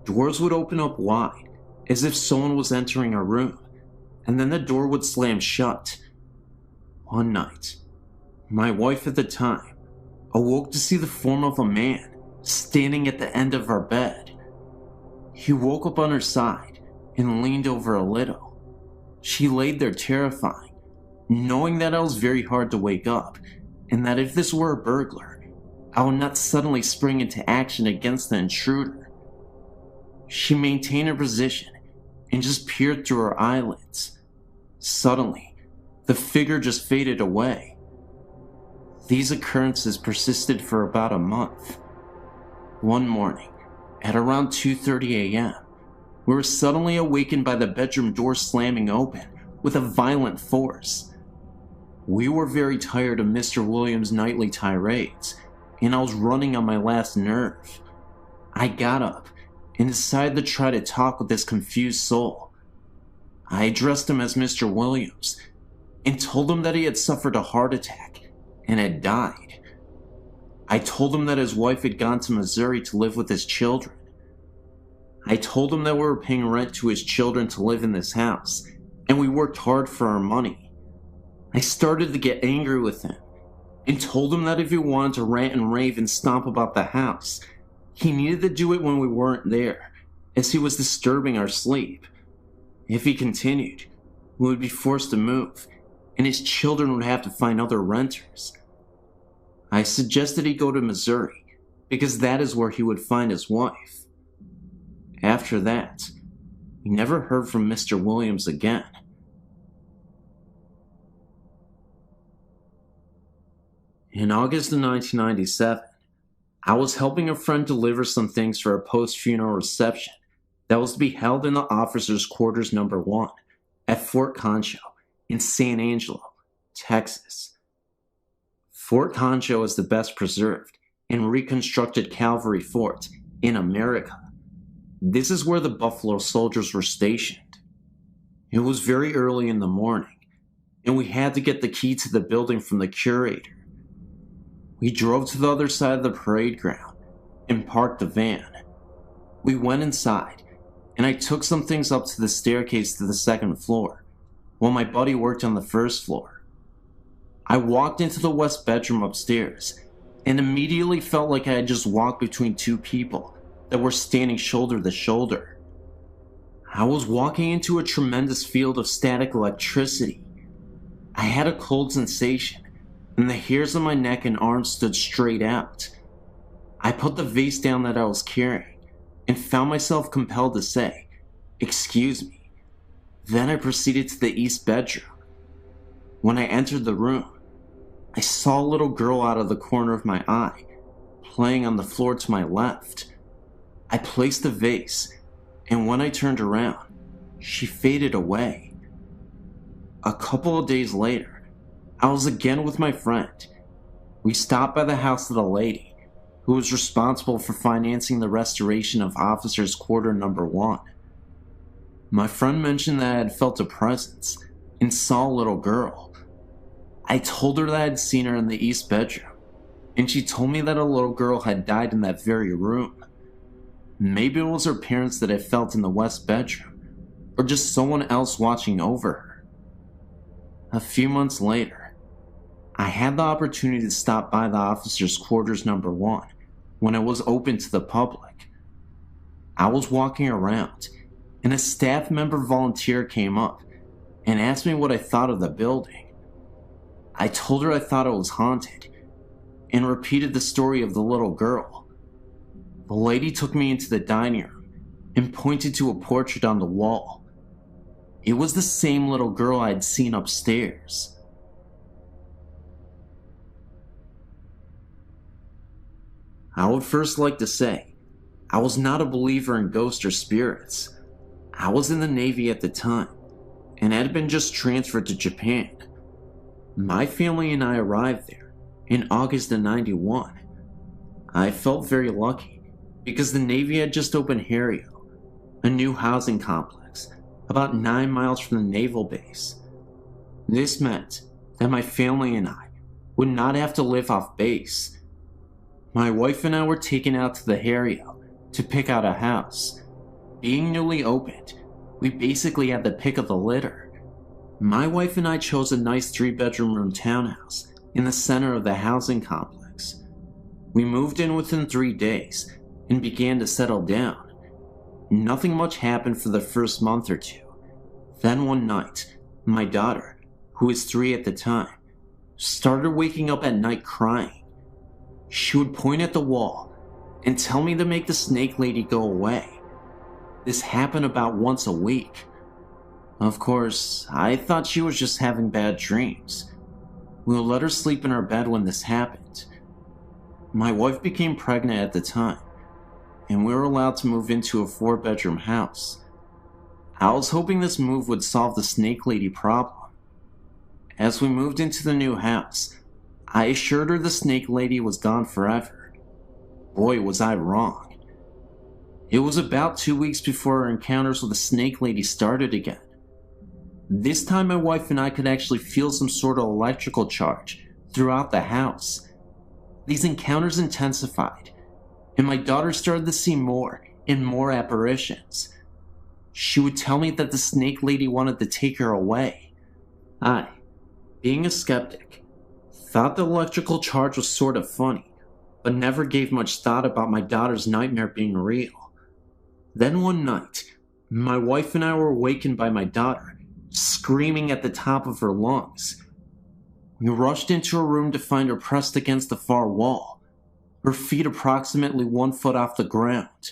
doors would open up wide, as if someone was entering a room, and then the door would slam shut. One night, my wife at the time awoke to see the form of a man standing at the end of our bed. He woke up on her side and leaned over a little. She laid there terrifying, knowing that I was very hard to wake up, and that if this were a burglar, I would not suddenly spring into action against the intruder. She maintained her position and just peered through her eyelids. Suddenly, the figure just faded away. These occurrences persisted for about a month. One morning, at around 2:30 a.m., we were suddenly awakened by the bedroom door slamming open with a violent force. We were very tired of Mr. Williams' nightly tirades, and I was running on my last nerve. I got up and decided to try to talk with this confused soul. I addressed him as Mr. Williams and told him that he had suffered a heart attack and had died. I told him that his wife had gone to Missouri to live with his children. I told him that we were paying rent to his children to live in this house, and we worked hard for our money. I started to get angry with him and told him that if he wanted to rant and rave and stomp about the house, he needed to do it when we weren't there, as he was disturbing our sleep. If he continued, we would be forced to move, and his children would have to find other renters. I suggested he go to Missouri, because that is where he would find his wife. After that, we never heard from Mr. Williams again. In August of 1997, I was helping a friend deliver some things for a post-funeral reception that was to be held in the officers' quarters number 1 at Fort Concho in San Angelo, Texas. Fort Concho is the best preserved and reconstructed cavalry fort in America. This is where the Buffalo Soldiers were stationed. It was very early in the morning, and we had to get the key to the building from the curator. We drove to the other side of the parade ground and parked the van. We went inside, and I took some things up to the staircase to the second floor, while my buddy worked on the first floor. I walked into the west bedroom upstairs, and immediately felt like I had just walked between two people that were standing shoulder to shoulder. I was walking into a tremendous field of static electricity. I had a cold sensation, and the hairs on my neck and arms stood straight out. I put the vase down that I was carrying, and found myself compelled to say, "Excuse me." Then I proceeded to the east bedroom. When I entered the room, I saw a little girl out of the corner of my eye, playing on the floor to my left. I placed the vase, and when I turned around, she faded away. A couple of days later, I was again with my friend. We stopped by the house of the lady who was responsible for financing the restoration of officers' quarter number 1. My friend mentioned that I had felt a presence and saw a little girl. I told her that I had seen her in the east bedroom, and she told me that a little girl had died in that very room. Maybe it was her parents that I felt in the west bedroom, or just someone else watching over her. A few months later, I had the opportunity to stop by the officers' quarters number 1 when it was open to the public. I was walking around, and a staff member volunteer came up and asked me what I thought of the building. I told her I thought it was haunted, and repeated the story of the little girl. The lady took me into the dining room and pointed to a portrait on the wall. It was the same little girl I had seen upstairs. I would first like to say, I was not a believer in ghosts or spirits. I was in the Navy at the time, and had been just transferred to Japan. My family and I arrived there in August of '91. I felt very lucky because the Navy had just opened Harrio, a new housing complex about 9 miles from the naval base. This meant that my family and I would not have to live off base. My wife and I were taken out to the Harrio to pick out a house. Being newly opened, we basically had the pick of the litter. My wife and I chose a nice 3-bedroom room townhouse in the center of the housing complex. We moved in within 3 days and began to settle down. Nothing much happened for the first month or two. Then one night, my daughter, who was 3 at the time, started waking up at night crying. She would point at the wall and tell me to make the snake lady go away. This happened about once a week. Of course, I thought she was just having bad dreams. We let her sleep in her bed when this happened. My wife became pregnant at the time, and we were allowed to move into a 4-bedroom house. I was hoping this move would solve the snake lady problem. As we moved into the new house, I assured her the snake lady was gone forever. Boy, was I wrong. It was about 2 weeks before our encounters with the snake lady started again. This time my wife and I could actually feel some sort of electrical charge throughout the house. These encounters intensified, and my daughter started to see more and more apparitions. She would tell me that the snake lady wanted to take her away. I, being a skeptic, thought the electrical charge was sort of funny, but never gave much thought about my daughter's nightmare being real. Then one night, my wife and I were awakened by my daughter screaming at the top of her lungs. We rushed into her room to find her pressed against the far wall, her feet approximately 1 foot off the ground.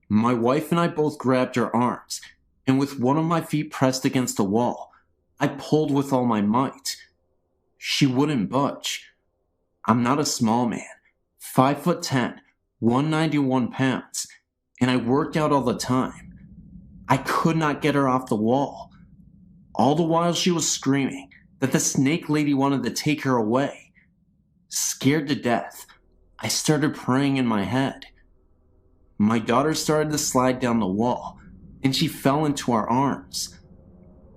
My wife and I both grabbed her arms, and with one of my feet pressed against the wall, I pulled with all my might. She wouldn't budge. I'm not a small man, 5'10", 191 pounds, and I worked out all the time. I could not get her off the wall. All the while she was screaming that the snake lady wanted to take her away. Scared to death, I started praying in my head. My daughter started to slide down the wall, and she fell into our arms.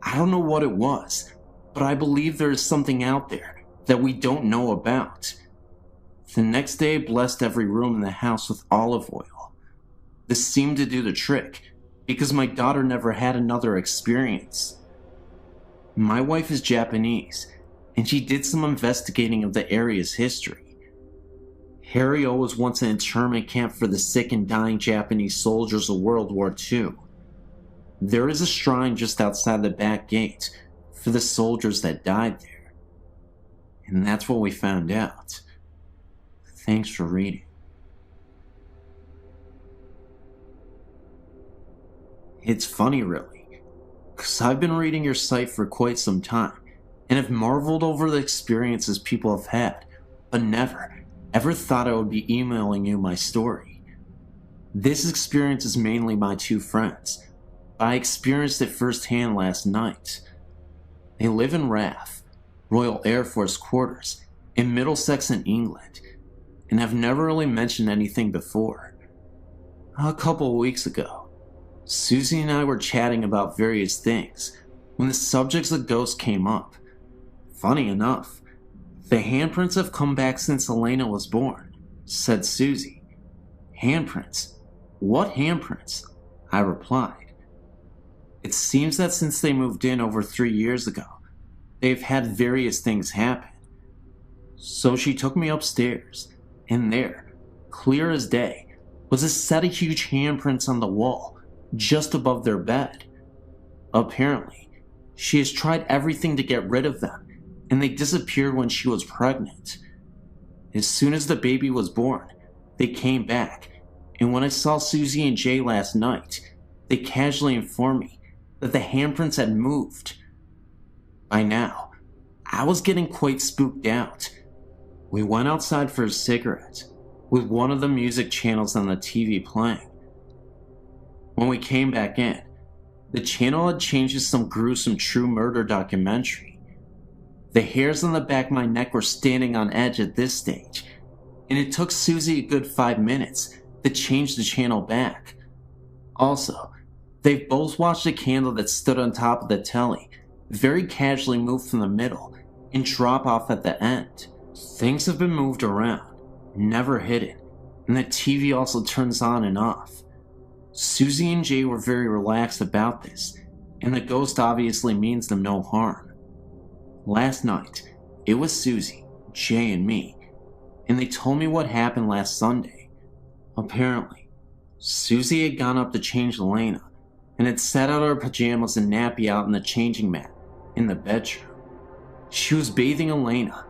I don't know what it was, but I believe there is something out there that we don't know about. The next day I blessed every room in the house with olive oil. This seemed to do the trick, because my daughter never had another experience. My wife is Japanese, and she did some investigating of the area's history. Harrio was once an internment camp for the sick and dying Japanese soldiers of World War II. There is a shrine just outside the back gate for the soldiers that died there. And that's what we found out. Thanks for reading. It's funny, really, because I've been reading your site for quite some time and have marveled over the experiences people have had, but never, ever thought I would be emailing you my story. This experience is mainly my 2 friends, but I experienced it firsthand last night. They live in RAF, Royal Air Force Quarters, in Middlesex in England, and have never really mentioned anything before. A couple of weeks ago, Susie and I were chatting about various things when the subjects of ghosts came up. Funny enough, the handprints have come back since Elena was born, said Susie. Handprints? What handprints? I replied. It seems that since they moved in over 3 years ago, they've had various things happen. So she took me upstairs, and there, clear as day, was a set of huge handprints on the wall just above their bed. Apparently, she has tried everything to get rid of them, and they disappeared when she was pregnant. As soon as the baby was born, they came back, and when I saw Susie and Jay last night, they casually informed me that the handprints had moved. By now, I was getting quite spooked out. We went outside for a cigarette, with one of the music channels on the TV playing. When we came back in, the channel had changed to some gruesome true murder documentary. The hairs on the back of my neck were standing on edge at this stage, and it took Susie a good 5 minutes to change the channel back. Also, they've both watched a candle that stood on top of the telly very casually move from the middle and drop off at the end. Things have been moved around, never hidden, and the TV also turns on and off. Susie and Jay were very relaxed about this, and the ghost obviously means them no harm. Last night, it was Susie, Jay, and me, and they told me what happened last Sunday. Apparently, Susie had gone up to change Elena and had set out her pajamas and nappy out in the changing mat in the bedroom. She was bathing Elena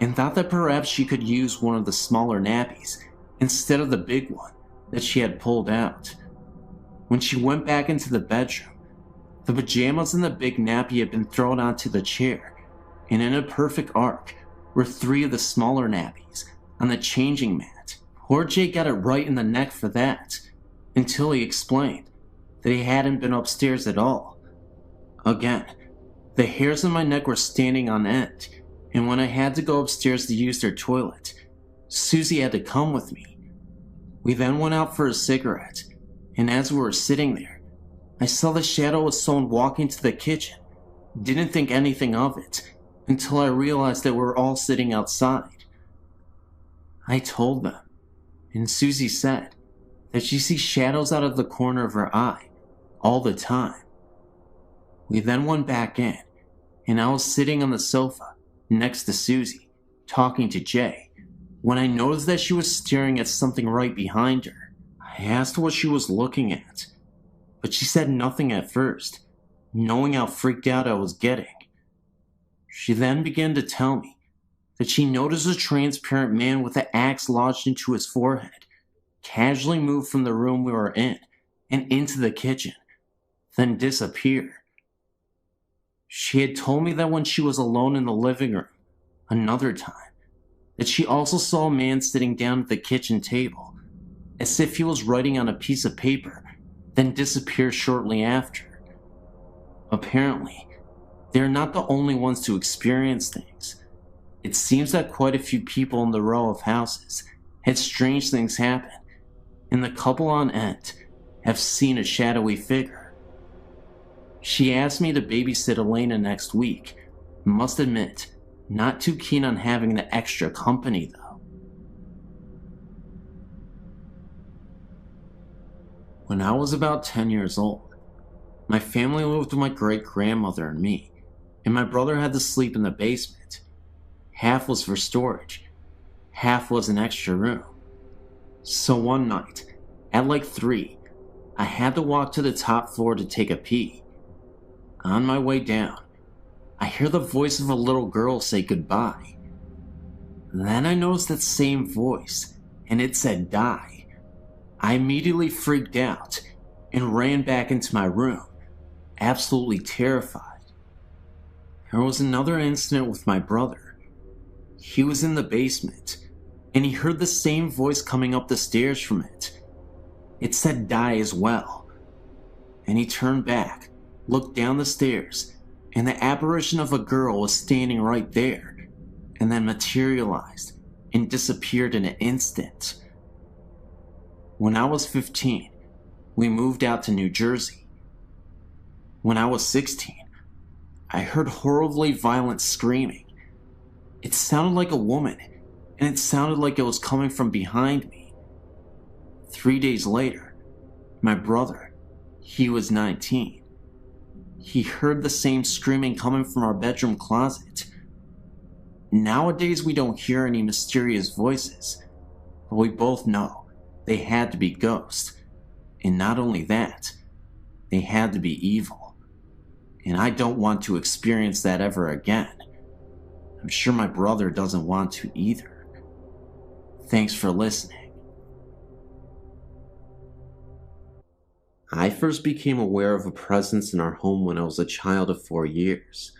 and thought that perhaps she could use one of the smaller nappies instead of the big one that she had pulled out. When she went back into the bedroom, the pajamas and the big nappy had been thrown onto the chair, and in a perfect arc were 3 of the smaller nappies on the changing mat. Poor Jay got it right in the neck for that, until he explained that he hadn't been upstairs at all. Again, the hairs on my neck were standing on end, and when I had to go upstairs to use their toilet, Susie had to come with me. We then went out for a cigarette, and as we were sitting there, I saw the shadow of someone walking to the kitchen. Didn't think anything of it until I realized that we were all sitting outside. I told them, and Susie said that she sees shadows out of the corner of her eye all the time. We then went back in, and I was sitting on the sofa next to Susie, talking to Jay, when I noticed that she was staring at something right behind her. I asked what she was looking at, but she said nothing at first, knowing how freaked out I was getting. She then began to tell me that she noticed a transparent man with an axe lodged into his forehead casually move from the room we were in and into the kitchen, then disappear. She had told me that when she was alone in the living room, another time, that she also saw a man sitting down at the kitchen table, as if he was writing on a piece of paper, then disappear shortly after. Apparently, they are not the only ones to experience things. It seems that quite a few people in the row of houses had strange things happen, and the couple on end have seen a shadowy figure. She asked me to babysit Elena next week. Must admit, not too keen on having the extra company though. When I was about 10 years old, my family lived with my great-grandmother and me, and my brother had to sleep in the basement. Half was for storage, half was an extra room. So one night, at like 3, I had to walk to the top floor to take a pee. On my way down, I hear the voice of a little girl say goodbye. Then I noticed that same voice, and it said die. I immediately freaked out and ran back into my room, absolutely terrified. There was another incident with my brother. He was in the basement, and he heard the same voice coming up the stairs from it. It said die as well. And he turned back, looked down the stairs, and the apparition of a girl was standing right there, and then materialized and disappeared in an instant. When I was 15, we moved out to New Jersey. When I was 16, I heard horribly violent screaming. It sounded like a woman, and it sounded like it was coming from behind me. 3 days later, my brother, he was 19. He heard the same screaming coming from our bedroom closet. Nowadays we don't hear any mysterious voices, but we both know they had to be ghosts. And not only that, they had to be evil. And I don't want to experience that ever again. I'm sure my brother doesn't want to either. Thanks for listening. I first became aware of a presence in our home when I was a child of 4 years.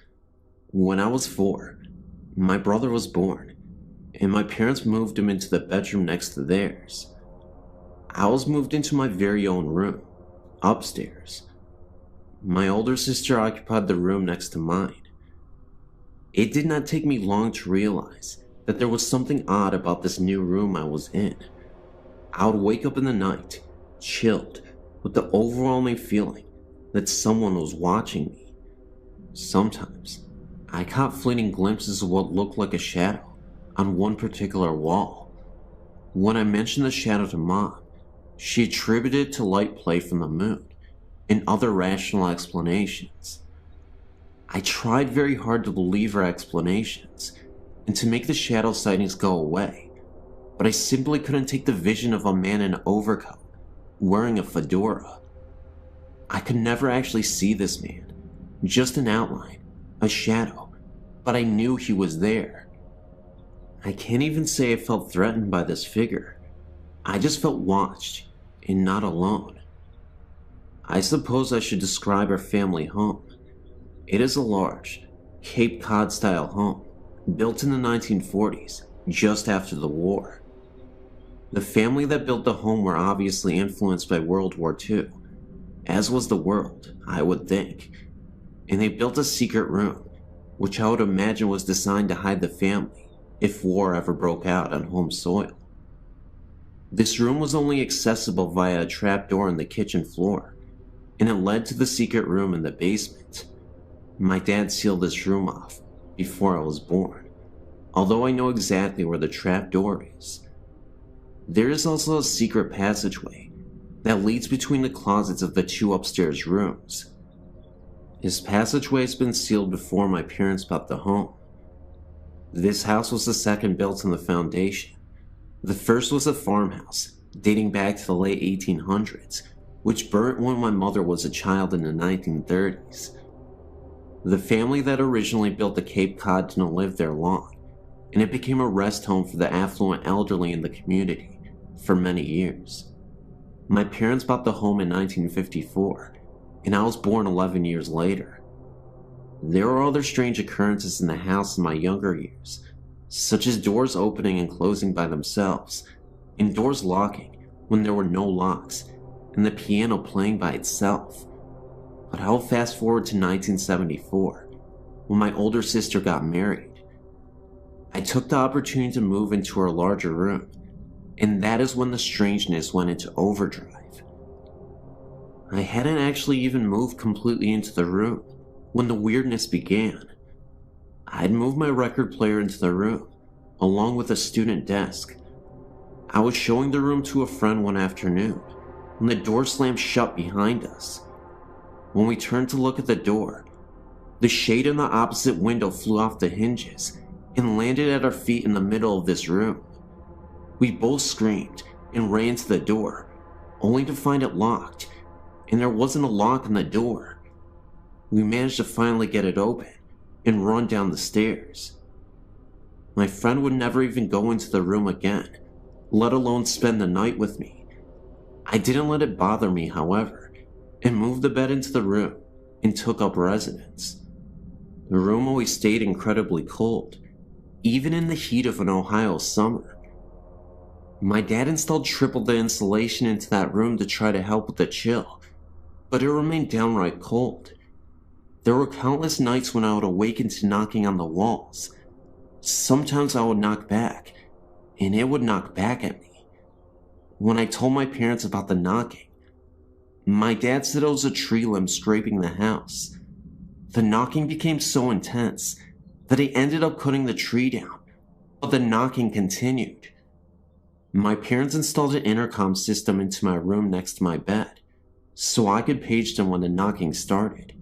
When I was 4, my brother was born, and my parents moved him into the bedroom next to theirs. I was moved into my very own room, upstairs. My older sister occupied the room next to mine. It did not take me long to realize that there was something odd about this new room I was in. I would wake up in the night, chilled, with the overwhelming feeling that someone was watching me. Sometimes, I caught fleeting glimpses of what looked like a shadow on one particular wall. When I mentioned the shadow to Mom, she attributed it to light play from the moon and other rational explanations. I tried very hard to believe her explanations and to make the shadow sightings go away, but I simply couldn't take the vision of a man in an overcoat, wearing a fedora. I could never actually see this man, just an outline, a shadow, but I knew he was there. I can't even say I felt threatened by this figure. I just felt watched and not alone. I suppose I should describe our family home. It is a large, Cape Cod-style home, built in the 1940s, just after the war. The family that built the home were obviously influenced by World War II, as was the world, I would think, and they built a secret room, which I would imagine was designed to hide the family if war ever broke out on home soil. This room was only accessible via a trapdoor in the kitchen floor, and it led to the secret room in the basement. My dad sealed this room off before I was born, although I know exactly where the trapdoor is. There is also a secret passageway that leads between the closets of the two upstairs rooms. This passageway has been sealed before my parents bought the home. This house was the second built on the foundation. The first was a farmhouse dating back to the late 1800s, which burnt when my mother was a child in the 1930s. The family that originally built the Cape Cod didn't live there long, and it became a rest home for the affluent elderly in the community for many years. My parents bought the home in 1954, and I was born 11 years later. There were other strange occurrences in the house in my younger years, such as doors opening and closing by themselves, and doors locking when there were no locks, and the piano playing by itself. But I'll fast forward to 1974, when my older sister got married. I took the opportunity to move into her larger room, and that is when the strangeness went into overdrive. I hadn't actually even moved completely into the room when the weirdness began. I'd moved my record player into the room, along with a student desk. I was showing the room to a friend one afternoon when the door slammed shut behind us. When we turned to look at the door, the shade in the opposite window flew off the hinges and landed at our feet in the middle of this room. We both screamed and ran to the door, only to find it locked, and there wasn't a lock on the door. We managed to finally get it open and run down the stairs. My friend would never even go into the room again, let alone spend the night with me. I didn't let it bother me, however, and moved the bed into the room and took up residence. The room always stayed incredibly cold, even in the heat of an Ohio summer. My dad installed triple the insulation into that room to try to help with the chill, but it remained downright cold. There were countless nights when I would awaken to knocking on the walls. Sometimes I would knock back, and it would knock back at me. When I told my parents about the knocking, my dad said it was a tree limb scraping the house. The knocking became so intense that he ended up cutting the tree down, but the knocking continued. My parents installed an intercom system into my room next to my bed, so I could page them when the knocking started.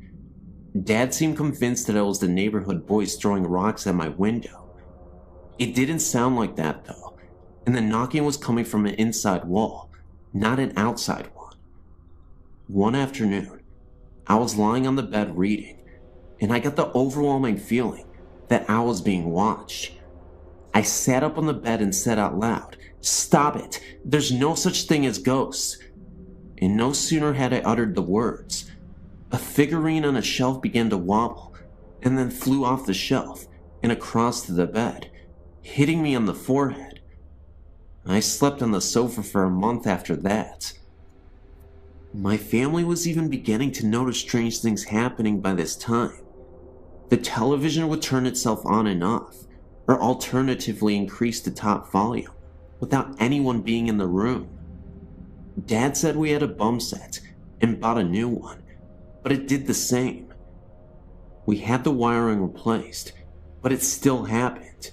Dad seemed convinced that it was the neighborhood boys throwing rocks at my window. It didn't sound like that though, and the knocking was coming from an inside wall, not an outside one. One afternoon, I was lying on the bed reading, and I got the overwhelming feeling that I was being watched. I sat up on the bed and said out loud, "Stop it! There's no such thing as ghosts!" And no sooner had I uttered the words, a figurine on a shelf began to wobble, and then flew off the shelf and across to the bed, hitting me on the forehead. I slept on the sofa for a month after that. My family was even beginning to notice strange things happening by this time. The television would turn itself on and off, or alternatively increase the top volume without anyone being in the room. Dad said we had a bum set and bought a new one, but it did the same. We had the wiring replaced, but it still happened.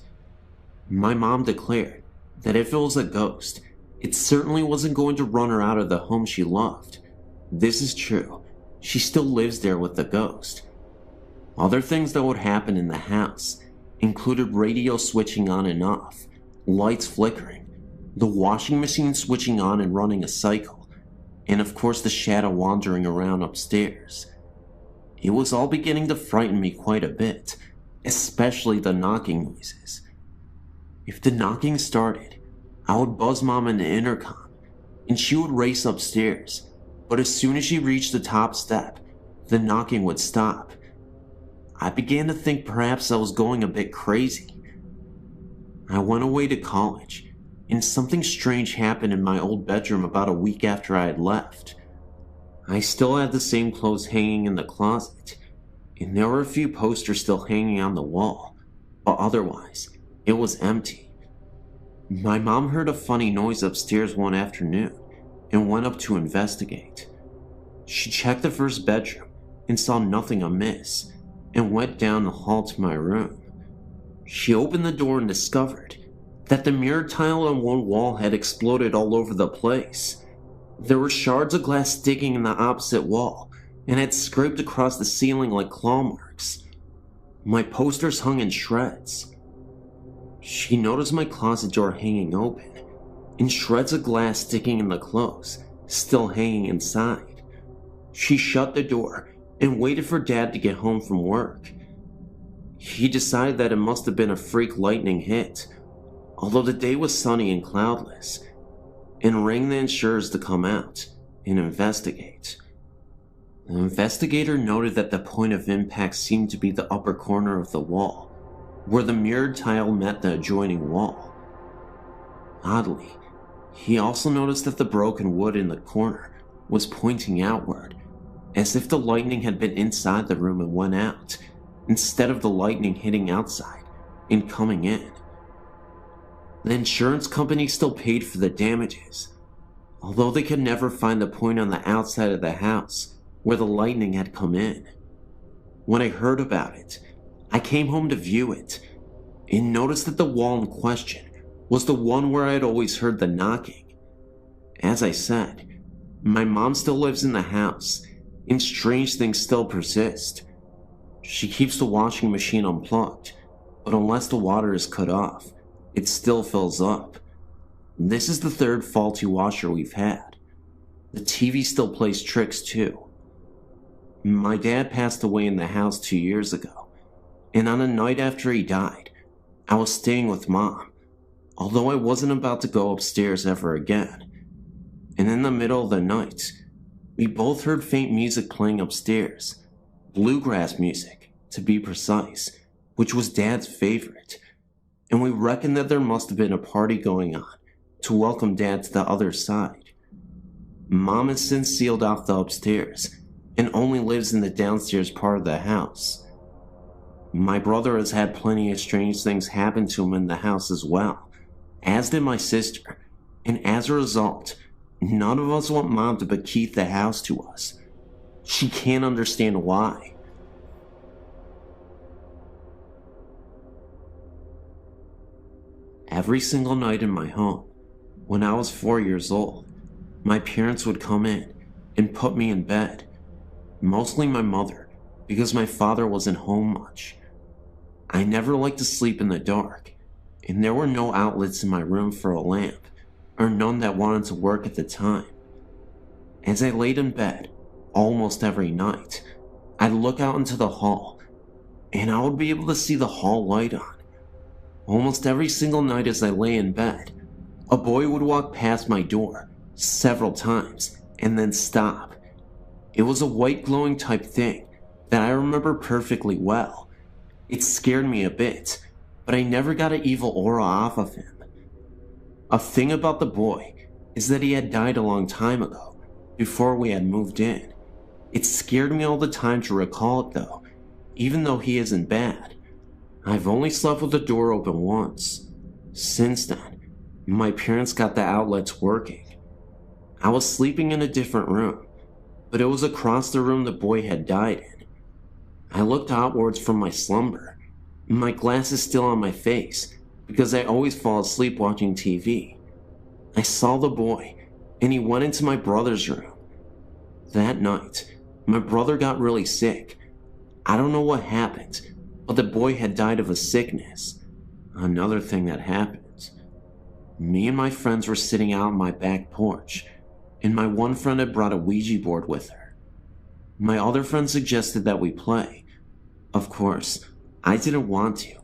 My mom declared that if it was a ghost, it certainly wasn't going to run her out of the home she loved. This is true. She still lives there with the ghost. Other things that would happen in the house included radio switching on and off, lights flickering, the washing machine switching on and running a cycle, and of course the shadow wandering around upstairs. It was all beginning to frighten me quite a bit, especially the knocking noises. If the knocking started, I would buzz Mom in the intercom, and she would race upstairs, but as soon as she reached the top step, the knocking would stop. I began to think perhaps I was going a bit crazy. I went away to college, and something strange happened in my old bedroom about a week after I had left. I still had the same clothes hanging in the closet, and there were a few posters still hanging on the wall, but otherwise, it was empty. My mom heard a funny noise upstairs one afternoon and went up to investigate. She checked the first bedroom and saw nothing amiss and went down the hall to my room. She opened the door and discovered that the mirror tile on one wall had exploded all over the place. There were shards of glass sticking in the opposite wall and had scraped across the ceiling like claw marks. My posters hung in shreds. She noticed my closet door hanging open and shreds of glass sticking in the clothes, still hanging inside. She shut the door and waited for Dad to get home from work. He decided that it must have been a freak lightning hit, although the day was sunny and cloudless, and rang the insurers to come out and investigate. The investigator noted that the point of impact seemed to be the upper corner of the wall, where the mirrored tile met the adjoining wall. Oddly, he also noticed that the broken wood in the corner was pointing outward, as if the lightning had been inside the room and went out, instead of the lightning hitting outside and coming in. The insurance company still paid for the damages, although they could never find the point on the outside of the house where the lightning had come in. When I heard about it, I came home to view it, and noticed that the wall in question was the one where I had always heard the knocking. As I said, my mom still lives in the house, and strange things still persist. She keeps the washing machine unplugged, but unless the water is cut off, it still fills up. This is the third faulty washer we've had. The TV still plays tricks too. My dad passed away in the house 2 years ago, and on a night after he died, I was staying with Mom, although I wasn't about to go upstairs ever again. And in the middle of the night, we both heard faint music playing upstairs, bluegrass music, to be precise, which was Dad's favorite, and we reckoned that there must have been a party going on to welcome Dad to the other side. Mom has since sealed off the upstairs and only lives in the downstairs part of the house. My brother has had plenty of strange things happen to him in the house as well, as did my sister, and as a result, none of us want Mom to bequeath the house to us. She can't understand why. Every single night in my home, when I was 4 years old, my parents would come in and put me in bed, mostly my mother, because my father wasn't home much. I never liked to sleep in the dark, and there were no outlets in my room for a lamp, or none that wanted to work at the time. As I laid in bed, almost every night, I'd look out into the hall, and I would be able to see the hall light on. Almost every single night as I lay in bed, a boy would walk past my door several times and then stop. It was a white glowing type thing that I remember perfectly well. It scared me a bit, but I never got an evil aura off of him. A thing about the boy is that he had died a long time ago, before we had moved in. It scared me all the time to recall it though, even though he isn't bad. I've only slept with the door open once. Since then, my parents got the outlets working. I was sleeping in a different room, but it was across the room the boy had died in. I looked outwards from my slumber. My glasses still on my face, because I always fall asleep watching TV. I saw the boy, and he went into my brother's room. That night, my brother got really sick. I don't know what happened, but the boy had died of a sickness. Another thing that happened. Me and my friends were sitting out on my back porch, and my one friend had brought a Ouija board with her. My other friend suggested that we play. Of course, I didn't want to,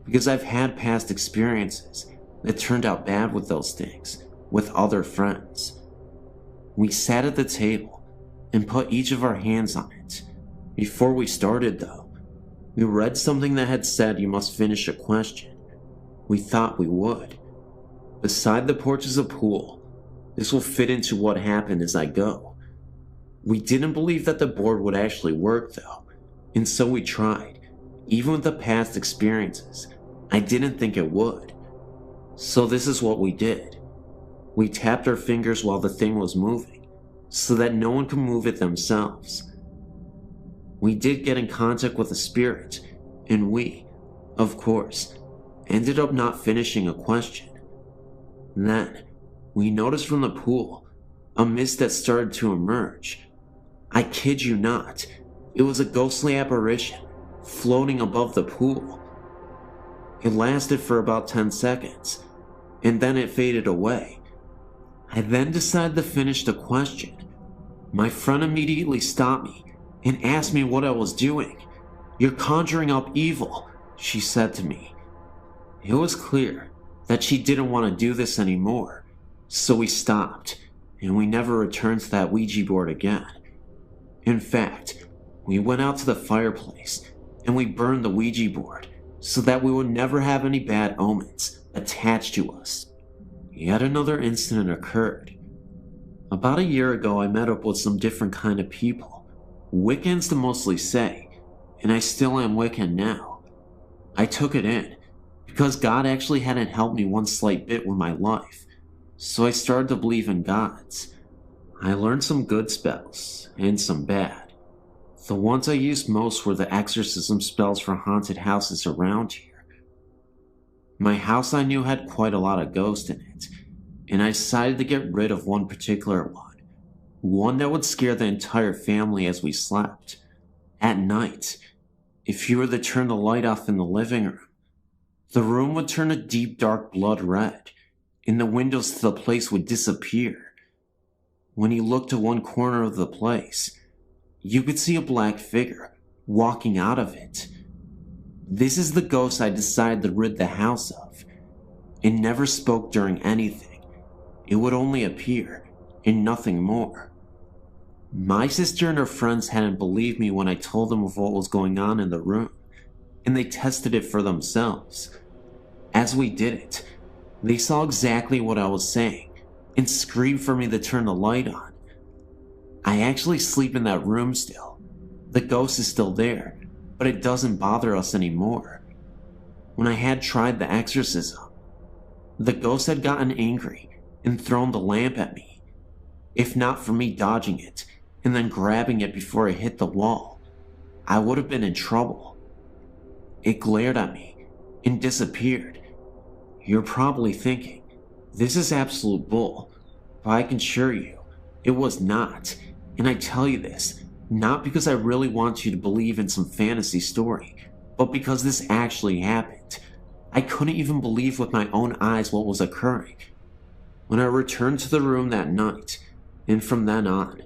because I've had past experiences that turned out bad with those things, with other friends. We sat at the table and put each of our hands on it. Before we started, though, we read something that had said you must finish a question. We thought we would. Beside the porch is a pool. This will fit into what happened as I go. We didn't believe that the board would actually work, though, and so we tried. Even with the past experiences, I didn't think it would. So this is what we did. We tapped our fingers while the thing was moving, so that no one could move it themselves. We did get in contact with a spirit, and we, of course, ended up not finishing a question. Then, we noticed from the pool a mist that started to emerge. I kid you not, it was a ghostly apparition floating above the pool. It lasted for about 10 seconds, and then it faded away. I then decided to finish the question. My friend immediately stopped me and asked me what I was doing. "You're conjuring up evil," she said to me. It was clear that she didn't want to do this anymore, so we stopped, and we never returned to that Ouija board again. In fact, we went out to the fireplace and we burned the Ouija board so that we would never have any bad omens attached to us. Yet another incident occurred. About a year ago, I met up with some different kind of people. Wiccans to mostly say, and I still am Wiccan now. I took it in, because God actually hadn't helped me one slight bit with my life, so I started to believe in gods. I learned some good spells, and some bad. The ones I used most were the exorcism spells for haunted houses around here. My house I knew had quite a lot of ghosts in it, and I decided to get rid of one particular one that would scare the entire family as we slept. At night, if you were to turn the light off in the living room, the room would turn a deep dark blood red, and the windows to the place would disappear. When you looked to one corner of the place, you could see a black figure walking out of it. This is the ghost I decided to rid the house of. It never spoke during anything. It would only appear, and nothing more. My sister and her friends hadn't believed me when I told them of what was going on in the room, and they tested it for themselves. As we did it, they saw exactly what I was saying, and screamed for me to turn the light on. I actually sleep in that room still. The ghost is still there, but it doesn't bother us anymore. When I had tried the exorcism, the ghost had gotten angry and thrown the lamp at me. If not for me dodging it and then grabbing it before it hit the wall, I would have been in trouble. It glared at me and disappeared. You're probably thinking, this is absolute bull, but I can assure you, it was not. And I tell you this, not because I really want you to believe in some fantasy story, but because this actually happened. I couldn't even believe with my own eyes what was occurring. When I returned to the room that night, and from then on,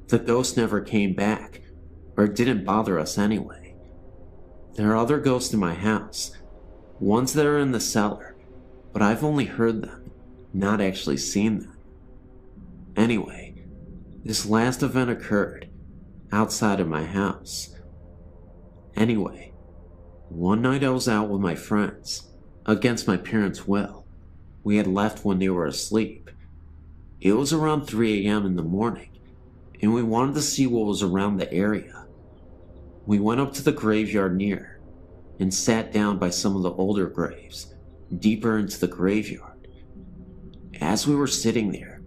the ghost never came back, or it didn't bother us anyway. There are other ghosts in my house, ones that are in the cellar, but I've only heard them, not actually seen them. Anyway, this last event occurred outside of my house. Anyway, one night I was out with my friends, against my parents' will. We had left when they were asleep. It was around 3 a.m. in the morning, and we wanted to see what was around the area. We went up to the graveyard near. and sat down by some of the older graves, deeper into the graveyard. As we were sitting there,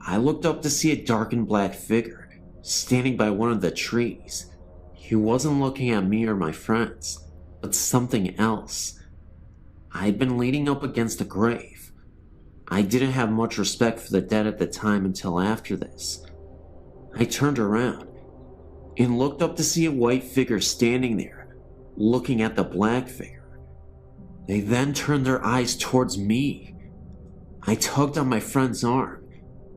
I looked up to see a dark and black figure standing by one of the trees. He wasn't looking at me or my friends, but something else. I had been leaning up against a grave. I didn't have much respect for the dead at the time until after this. I turned around and looked up to see a white figure standing there, looking at the black figure. They then turned their eyes towards me. I tugged on my friend's arm,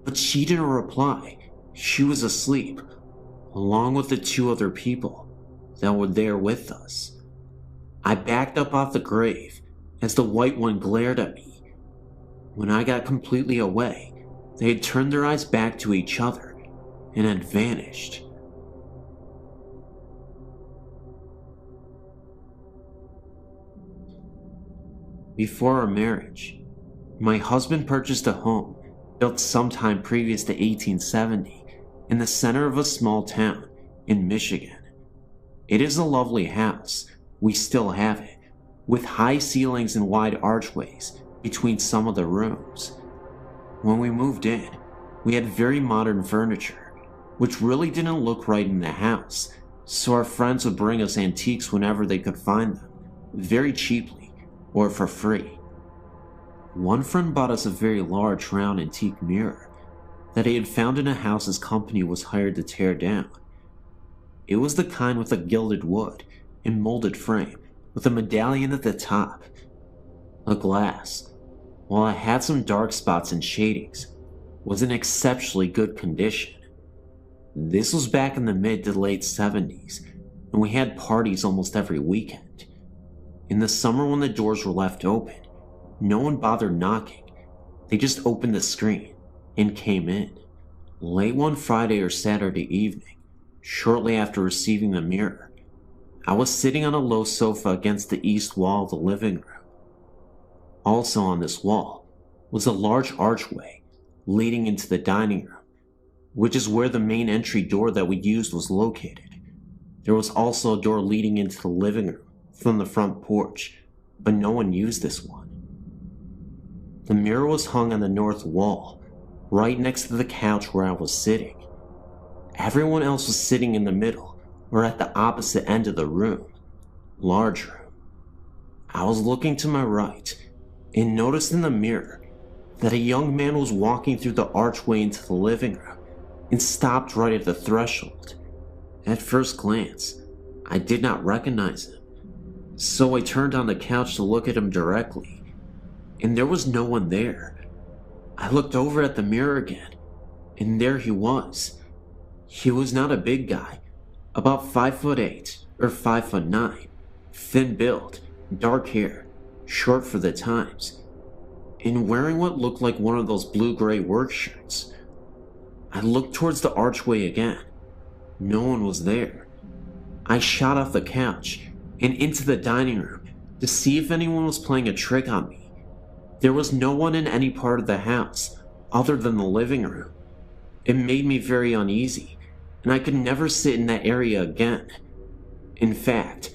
but she didn't reply. She was asleep, along with the two other people that were there with us. I backed up off the grave as the white one glared at me. When I got completely away, they had turned their eyes back to each other and had vanished. Before our marriage, my husband purchased a home built sometime previous to 1870 in the center of a small town in Michigan. It is a lovely house, we still have it, with high ceilings and wide archways between some of the rooms. When we moved in, we had very modern furniture, which really didn't look right in the house, so our friends would bring us antiques whenever they could find them, very cheaply or for free. One friend bought us a very large round antique mirror that he had found in a house his company was hired to tear down. It was the kind with a gilded wood and molded frame with a medallion at the top. The glass, while it had some dark spots and shadings, was in exceptionally good condition. This was back in the mid to late 70s, and we had parties almost every weekend. In the summer when the doors were left open, no one bothered knocking. They just opened the screen and came in. Late one Friday or Saturday evening, shortly after receiving the mirror, I was sitting on a low sofa against the east wall of the living room. Also on this wall was a large archway leading into the dining room, which is where the main entry door that we used was located. There was also a door leading into the living room from the front porch, but no one used this one. The mirror was hung on the north wall, right next to the couch where I was sitting. Everyone else was sitting in the middle or at the opposite end of the room, large room. I was looking to my right and noticed in the mirror that a young man was walking through the archway into the living room and stopped right at the threshold. At first glance, I did not recognize him, so I turned on the couch to look at him directly, and there was no one there. I looked over at the mirror again, and there he was. He was not a big guy, about 5'8" or 5'9", thin build, dark hair, short for the times, and wearing what looked like one of those blue-gray work shirts. I looked towards the archway again. No one was there. I shot off the couch and into the dining room to see if anyone was playing a trick on me. There was no one in any part of the house other than the living room. It made me very uneasy, and I could never sit in that area again. In fact,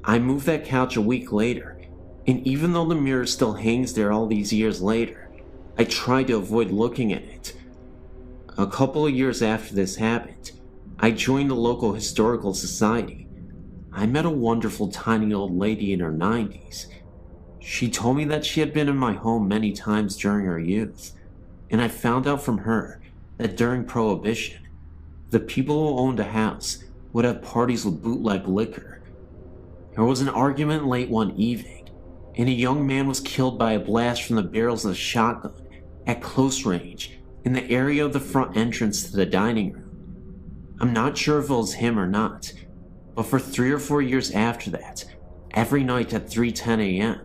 I moved that couch a week later, and even though the mirror still hangs there all these years later, I tried to avoid looking at it. A couple of years after this happened, I joined the local historical society. I met a wonderful tiny old lady in her 90s. She told me that she had been in my home many times during her youth, and I found out from her that during Prohibition, the people who owned a house would have parties with bootleg liquor. There was an argument late one evening, and a young man was killed by a blast from the barrels of a shotgun at close range in the area of the front entrance to the dining room. I'm not sure if it was him or not, but for 3 or 4 years after that, every night at 3:10 a.m.,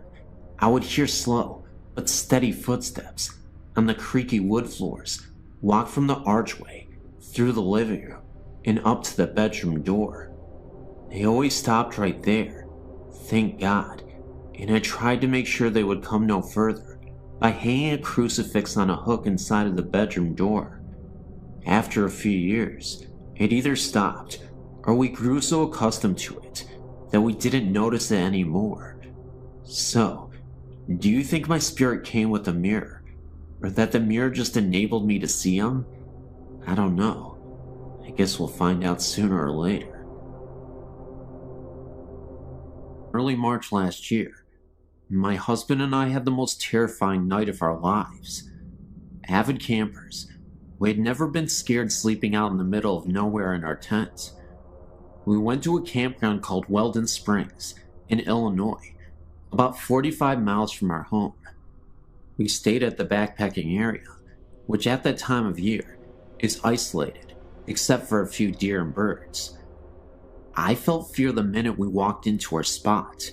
I would hear slow but steady footsteps on the creaky wood floors walk from the archway through the living room and up to the bedroom door. They always stopped right there, thank God, and I tried to make sure they would come no further by hanging a crucifix on a hook inside of the bedroom door. After a few years, it either stopped or we grew so accustomed to it that we didn't notice it anymore. So, do you think my spirit came with a mirror? Or that the mirror just enabled me to see him? I don't know. I guess we'll find out sooner or later. Early March last year, my husband and I had the most terrifying night of our lives. Avid campers, we had never been scared sleeping out in the middle of nowhere in our tent. We went to a campground called Weldon Springs in Illinois, about 45 miles from our home. We stayed at the backpacking area, which at that time of year is isolated except for a few deer and birds. I felt fear the minute we walked into our spot.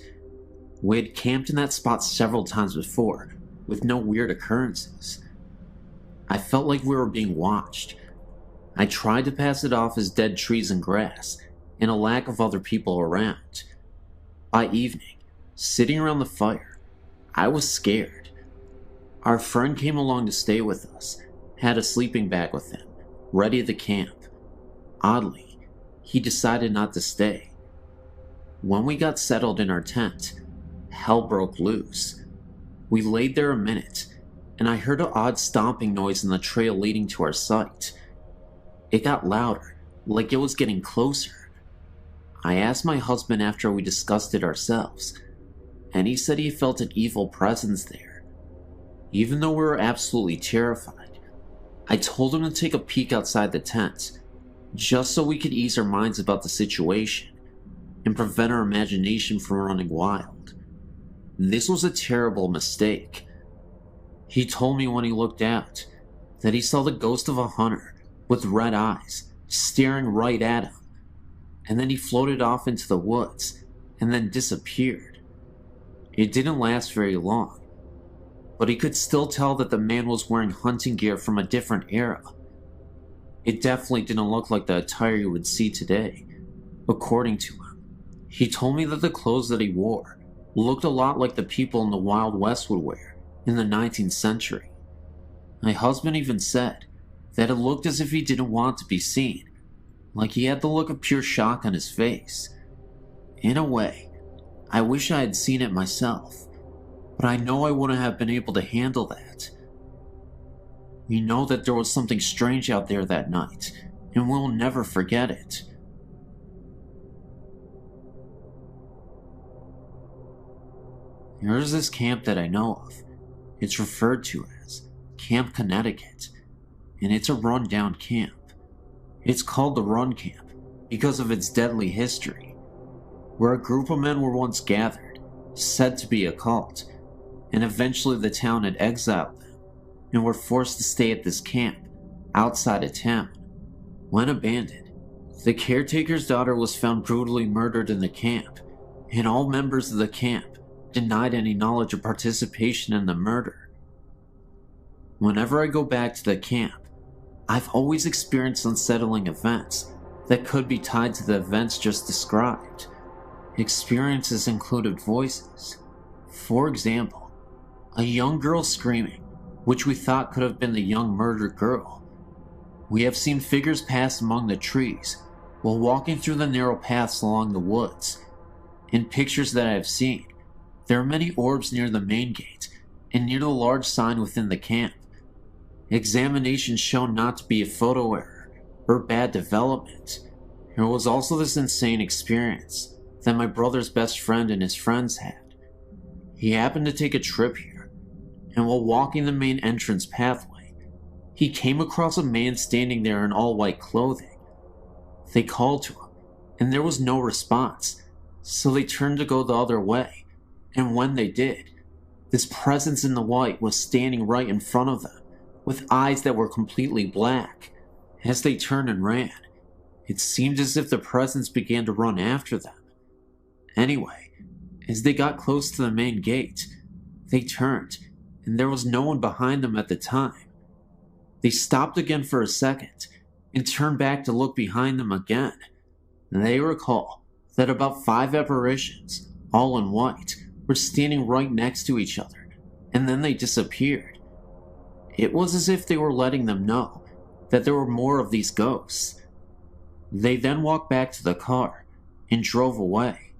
We had camped in that spot several times before, with no weird occurrences. I felt like we were being watched. I tried to pass it off as dead trees and grass, and a lack of other people around. By evening, sitting around the fire, I was scared. Our friend came along to stay with us, had a sleeping bag with him, ready to camp. Oddly, he decided not to stay. When we got settled in our tent, hell broke loose. We laid there a minute, and I heard an odd stomping noise in the trail leading to our site. It got louder, like it was getting closer. I asked my husband after we discussed it ourselves, and he said he felt an evil presence there. Even though we were absolutely terrified, I told him to take a peek outside the tent, just so we could ease our minds about the situation and prevent our imagination from running wild. This was a terrible mistake. He told me when he looked out that he saw the ghost of a hunter with red eyes staring right at him, and then he floated off into the woods and then disappeared. It didn't last very long, but he could still tell that the man was wearing hunting gear from a different era. It definitely didn't look like the attire you would see today, according to him. He told me that the clothes that he wore looked a lot like the people in the Wild West would wear in the 19th century. My husband even said that it looked as if he didn't want to be seen, like he had the look of pure shock on his face. In a way, I wish I had seen it myself, but I know I wouldn't have been able to handle that. We know that there was something strange out there that night, and we'll never forget it. There's this camp that I know of. It's referred to as Camp Connecticut, and it's a rundown camp. It's called the Run Camp because of its deadly history, where a group of men were once gathered, said to be a cult, and eventually the town had exiled them and were forced to stay at this camp outside of town. When abandoned, the caretaker's daughter was found brutally murdered in the camp, and all members of the camp denied any knowledge or participation in the murder. Whenever I go back to the camp, I've always experienced unsettling events that could be tied to the events just described. Experiences included voices. For example, a young girl screaming, which we thought could have been the young murdered girl. We have seen figures pass among the trees while walking through the narrow paths along the woods. In pictures that I have seen, there are many orbs near the main gate and near the large sign within the camp. Examinations shown not to be a photo error or bad development. There was also this insane experience that my brother's best friend and his friends had. He happened to take a trip here, and while walking the main entrance pathway, he came across a man standing there in all white clothing. They called to him, and there was no response, so they turned to go the other way, and when they did, this presence in the white was standing right in front of them, with eyes that were completely black. As they turned and ran, it seemed as if the presence began to run after them. Anyway, as they got close to the main gate, they turned, and there was no one behind them at the time. They stopped again for a second, and turned back to look behind them again. They recall that about 5 apparitions, all in white, were standing right next to each other, and then they disappeared. It was as if they were letting them know that there were more of these ghosts. They then walked back to the car and drove away.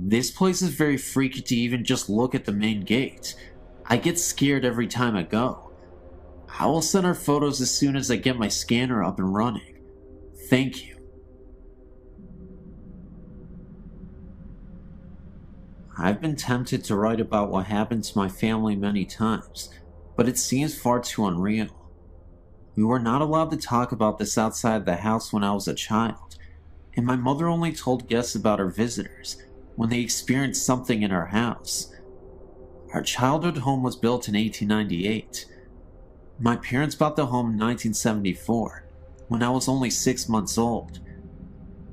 This place is very freaky to even just look at the main gate. I get scared every time I go. I will send our photos as soon as I get my scanner up and running. Thank you. I've been tempted to write about what happened to my family many times, but it seems far too unreal. We were not allowed to talk about this outside the house when I was a child, and my mother only told guests about her visitors when they experienced something in our house. Our childhood home was built in 1898. My parents bought the home in 1974, when I was only 6 months old.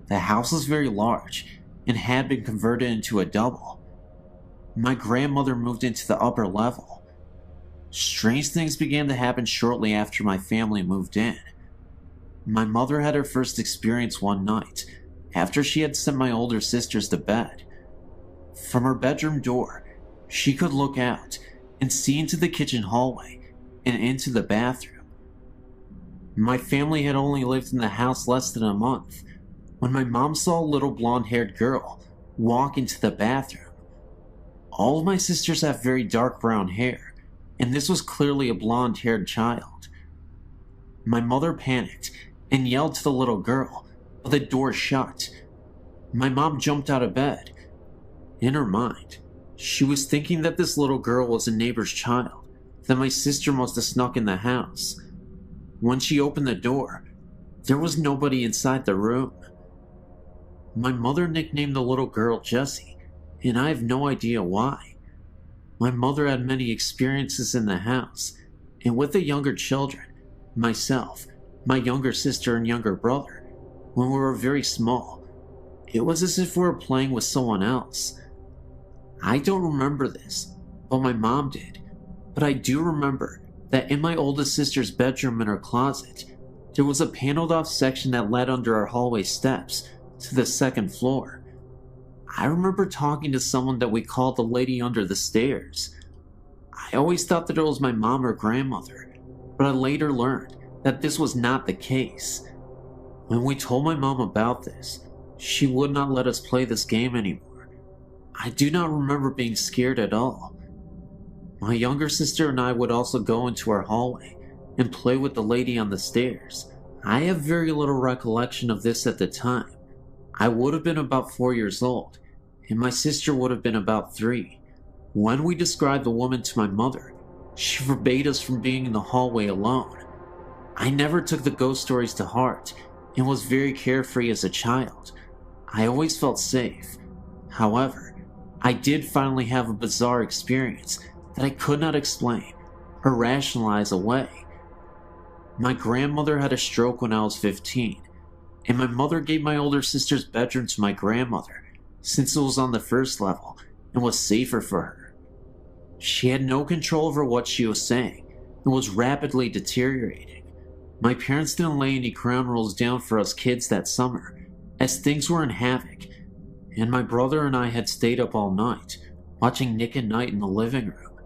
The house was very large and had been converted into a double. My grandmother moved into the upper level. Strange things began to happen shortly after my family moved in. My mother had her first experience one night, after she had sent my older sisters to bed. From her bedroom door, she could look out and see into the kitchen hallway and into the bathroom. My family had only lived in the house less than a month when my mom saw a little blonde-haired girl walk into the bathroom. All of my sisters have very dark brown hair, and this was clearly a blonde-haired child. My mother panicked and yelled to the little girl, but the door shut. My mom jumped out of bed. In her mind, she was thinking that this little girl was a neighbor's child, that my sister must have snuck in the house. When she opened the door, there was nobody inside the room. My mother nicknamed the little girl Jessie, and I have no idea why. My mother had many experiences in the house, and with the younger children, myself, my younger sister and younger brother, when we were very small, it was as if we were playing with someone else. I don't remember this, but my mom did, but I do remember that in my oldest sister's bedroom in her closet, there was a paneled off section that led under our hallway steps to the second floor. I remember talking to someone that we called the lady under the stairs. I always thought that it was my mom or grandmother, but I later learned that this was not the case. When we told my mom about this, she would not let us play this game anymore. I do not remember being scared at all. My younger sister and I would also go into our hallway and play with the lady on the stairs. I have very little recollection of this at the time. I would have been about 4 years old, and my sister would have been about 3. When we described the woman to my mother, she forbade us from being in the hallway alone. I never took the ghost stories to heart and was very carefree as a child. I always felt safe. However, I did finally have a bizarre experience that I could not explain or rationalize away. My grandmother had a stroke when I was 15, and my mother gave my older sister's bedroom to my grandmother since it was on the first level and was safer for her. She had no control over what she was saying and was rapidly deteriorating. My parents didn't lay any ground rules down for us kids that summer, as things were in havoc, and my brother and I had stayed up all night, watching Nick at Night in the living room.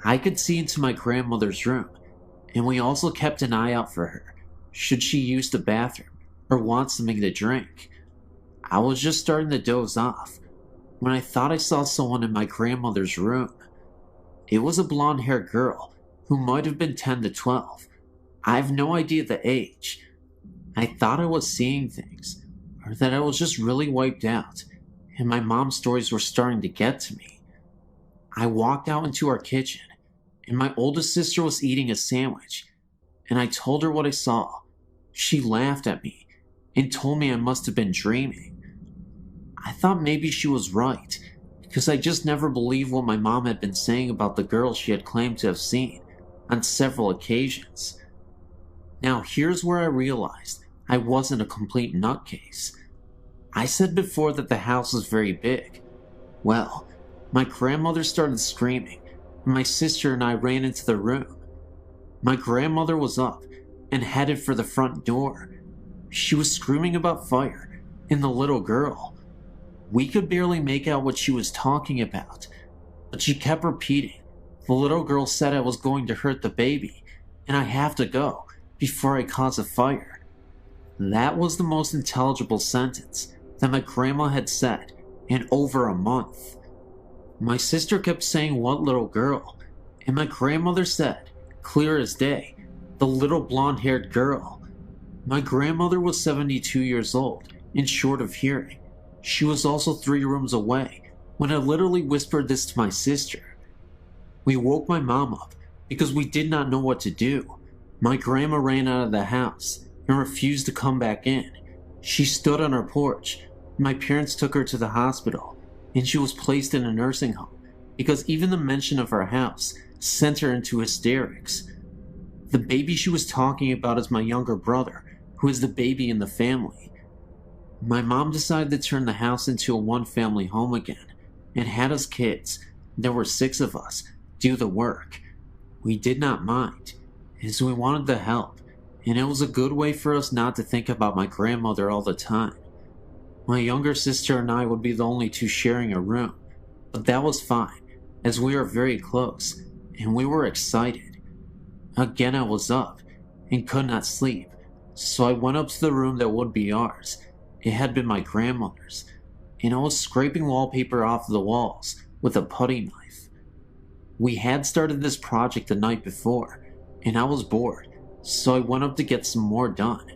I could see into my grandmother's room, and we also kept an eye out for her, should she use the bathroom or want something to drink. I was just starting to doze off when I thought I saw someone in my grandmother's room. It was a blonde-haired girl who might have been 10 to 12. I have no idea the age. I thought I was seeing things, or that I was just really wiped out, and my mom's stories were starting to get to me. I walked out into our kitchen, and my oldest sister was eating a sandwich, and I told her what I saw. She laughed at me and told me I must have been dreaming. I thought maybe she was right, because I just never believed what my mom had been saying about the girl she had claimed to have seen on several occasions. Now here's where I realized I wasn't a complete nutcase. I said before that the house was very big. Well, my grandmother started screaming, and my sister and I ran into the room. My grandmother was up and headed for the front door. She was screaming about fire and the little girl. We could barely make out what she was talking about, but she kept repeating, "The little girl said I was going to hurt the baby, and I have to go before I cause a fire." That was the most intelligible sentence that my grandma had said in over a month. My sister kept saying, "What little girl?" And my grandmother said, clear as day, "The little blonde-haired girl." My grandmother was 72 years old and short of hearing. She was also 3 rooms away when I literally whispered this to my sister. We woke my mom up because we did not know what to do. My grandma ran out of the house and refused to come back in. She stood on our porch. My parents took her to the hospital, and she was placed in a nursing home because even the mention of our house sent her into hysterics. The baby she was talking about is my younger brother, who is the baby in the family. My mom decided to turn the house into a one-family home again and had us kids, there were 6 of us, do the work. We did not mind, as we wanted to help, and it was a good way for us not to think about my grandmother all the time. My younger sister and I would be the only 2 sharing a room, but that was fine, as we were very close, and we were excited. Again, I was up, and could not sleep, so I went up to the room that would be ours. It had been my grandmother's, and I was scraping wallpaper off the walls with a putty knife. We had started this project the night before, and I was bored, so I went up to get some more done.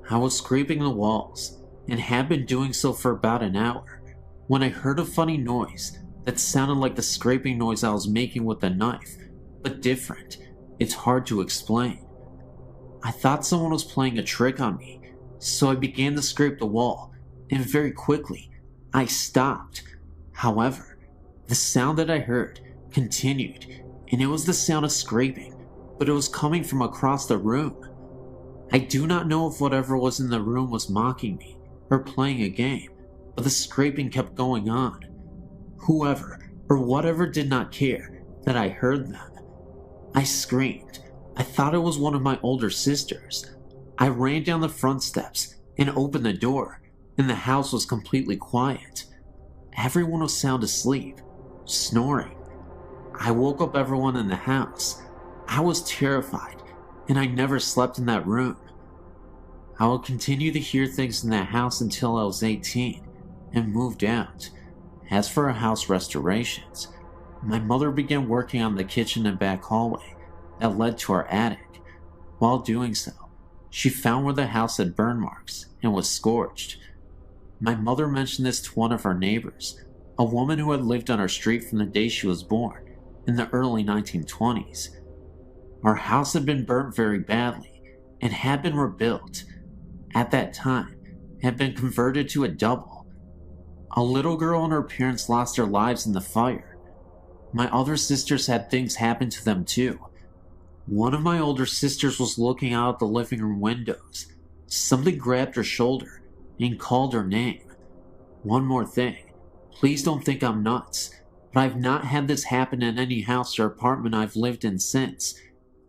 I was scraping the walls, and had been doing so for about an hour, when I heard a funny noise that sounded like the scraping noise I was making with the knife, but different. It's hard to explain. I thought someone was playing a trick on me, so I began to scrape the wall, and very quickly, I stopped. However, the sound that I heard continued, and it was the sound of scraping, but it was coming from across the room. I do not know if whatever was in the room was mocking me or playing a game, but the scraping kept going on. Whoever or whatever did not care that I heard them. I screamed. I thought it was one of my older sisters. I ran down the front steps and opened the door, and the house was completely quiet. Everyone was sound asleep, snoring. I woke up everyone in the house. I was terrified, and I never slept in that room. I would continue to hear things in that house until I was 18 and moved out. As for our house restorations, my mother began working on the kitchen and back hallway that led to our attic. While doing so, she found where the house had burn marks and was scorched. My mother mentioned this to one of our neighbors, a woman who had lived on our street from the day she was born, in the early 1920s. Our house had been burnt very badly and had been rebuilt. At that time, it had been converted to a double. A little girl and her parents lost their lives in the fire. My other sisters had things happen to them too. One of my older sisters was looking out the living room windows. Something grabbed her shoulder and called her name. One more thing, please don't think I'm nuts, but I've not had this happen in any house or apartment I've lived in since.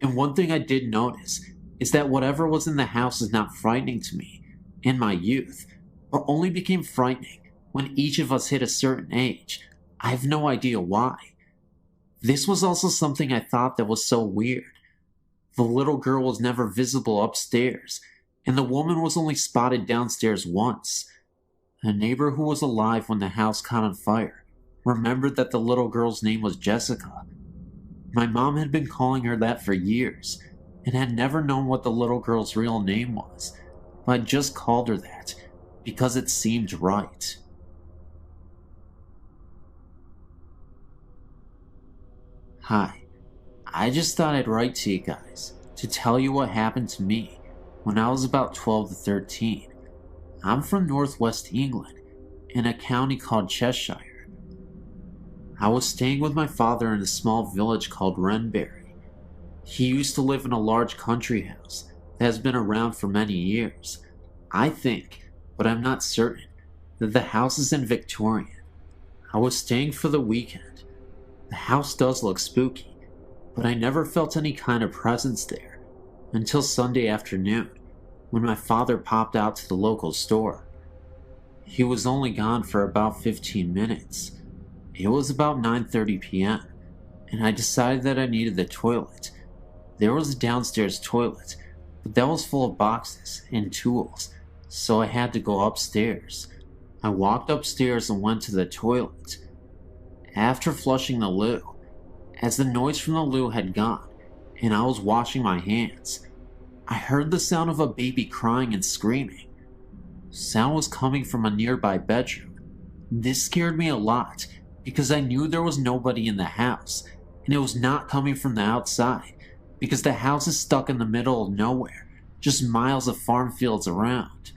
And one thing I did notice is that whatever was in the house is not frightening to me in my youth, or only became frightening when each of us hit a certain age. I have no idea why. This was also something I thought that was so weird. The little girl was never visible upstairs, and the woman was only spotted downstairs once. A neighbor who was alive when the house caught on fire remembered that the little girl's name was Jessica. My mom had been calling her that for years, and had never known what the little girl's real name was, but I just called her that because it seemed right. Hi, I just thought I'd write to you guys to tell you what happened to me when I was about 12 to 13. I'm from northwest England, in a county called Cheshire. I was staying with my father in a small village called Wrenbury. He used to live in a large country house that has been around for many years. I think, but I'm not certain, that the house is in Victorian. I was staying for the weekend. The house does look spooky, but I never felt any kind of presence there until Sunday afternoon when my father popped out to the local store. He was only gone for about 15 minutes. It was about 9:30 p.m., and I decided that I needed the toilet. There was a downstairs toilet, but that was full of boxes and tools, so I had to go upstairs. I walked upstairs and went to the toilet. After flushing the loo, as the noise from the loo had gone and I was washing my hands, I heard the sound of a baby crying and screaming. Sound was coming from a nearby bedroom. This scared me a lot because I knew there was nobody in the house, and it was not coming from the outside because the house is stuck in the middle of nowhere, just miles of farm fields around.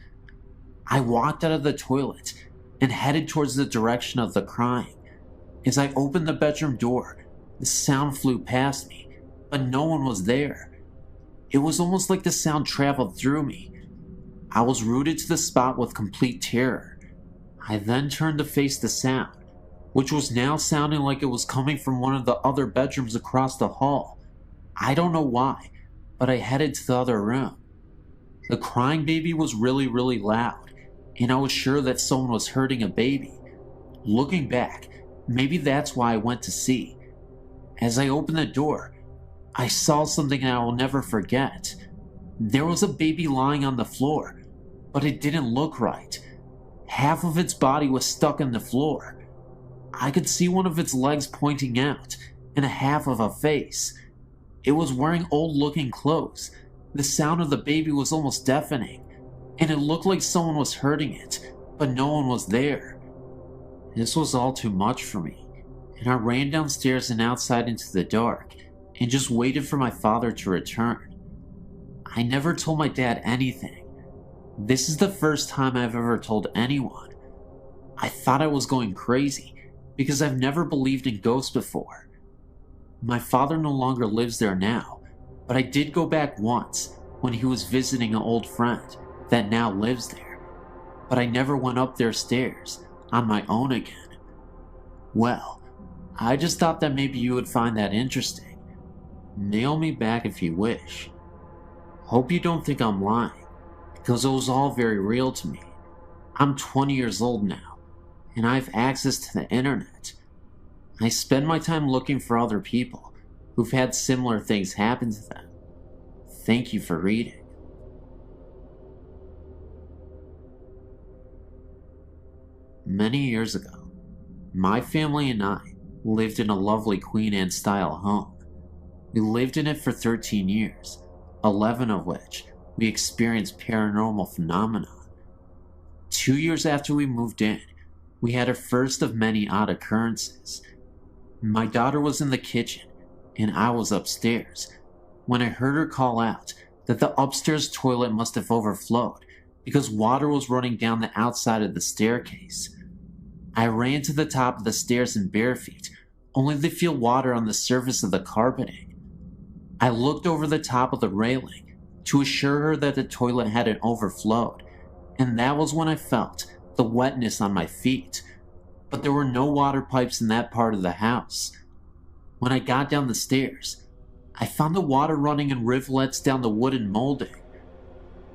I walked out of the toilet and headed towards the direction of the crying. As I opened the bedroom door, the sound flew past me, but no one was there. It was almost like the sound traveled through me. I was rooted to the spot with complete terror. I then turned to face the sound, which was now sounding like it was coming from one of the other bedrooms across the hall. I don't know why, but I headed to the other room. The crying baby was really, really loud, and I was sure that someone was hurting a baby. Looking back, maybe that's why I went to see. As I opened the door, I saw something I will never forget. There was a baby lying on the floor, but it didn't look right. Half of its body was stuck in the floor. I could see one of its legs pointing out, and a half of a face. It was wearing old-looking clothes. The sound of the baby was almost deafening, and it looked like someone was hurting it, but no one was there. This was all too much for me, and I ran downstairs and outside into the dark, and just waited for my father to return. I never told my dad anything. This is the first time I've ever told anyone. I thought I was going crazy, because I've never believed in ghosts before. My father no longer lives there now, but I did go back once when he was visiting an old friend that now lives there, but I never went up their stairs on my own again. Well, I just thought that maybe you would find that interesting. Nail me back if you wish. Hope you don't think I'm lying, because it was all very real to me. I'm 20 years old now, and I have access to the internet. I spend my time looking for other people who've had similar things happen to them. Thank you for reading. Many years ago, my family and I lived in a lovely Queen Anne style home. We lived in it for 13 years, 11 of which we experienced paranormal phenomena. 2 years after we moved in, we had our first of many odd occurrences. My daughter was in the kitchen, and I was upstairs, when I heard her call out that the upstairs toilet must have overflowed because water was running down the outside of the staircase. I ran to the top of the stairs in bare feet, only to feel water on the surface of the carpeting. I looked over the top of the railing to assure her that the toilet hadn't overflowed, and that was when I felt the wetness on my feet, but there were no water pipes in that part of the house. When I got down the stairs, I found the water running in rivulets down the wooden molding.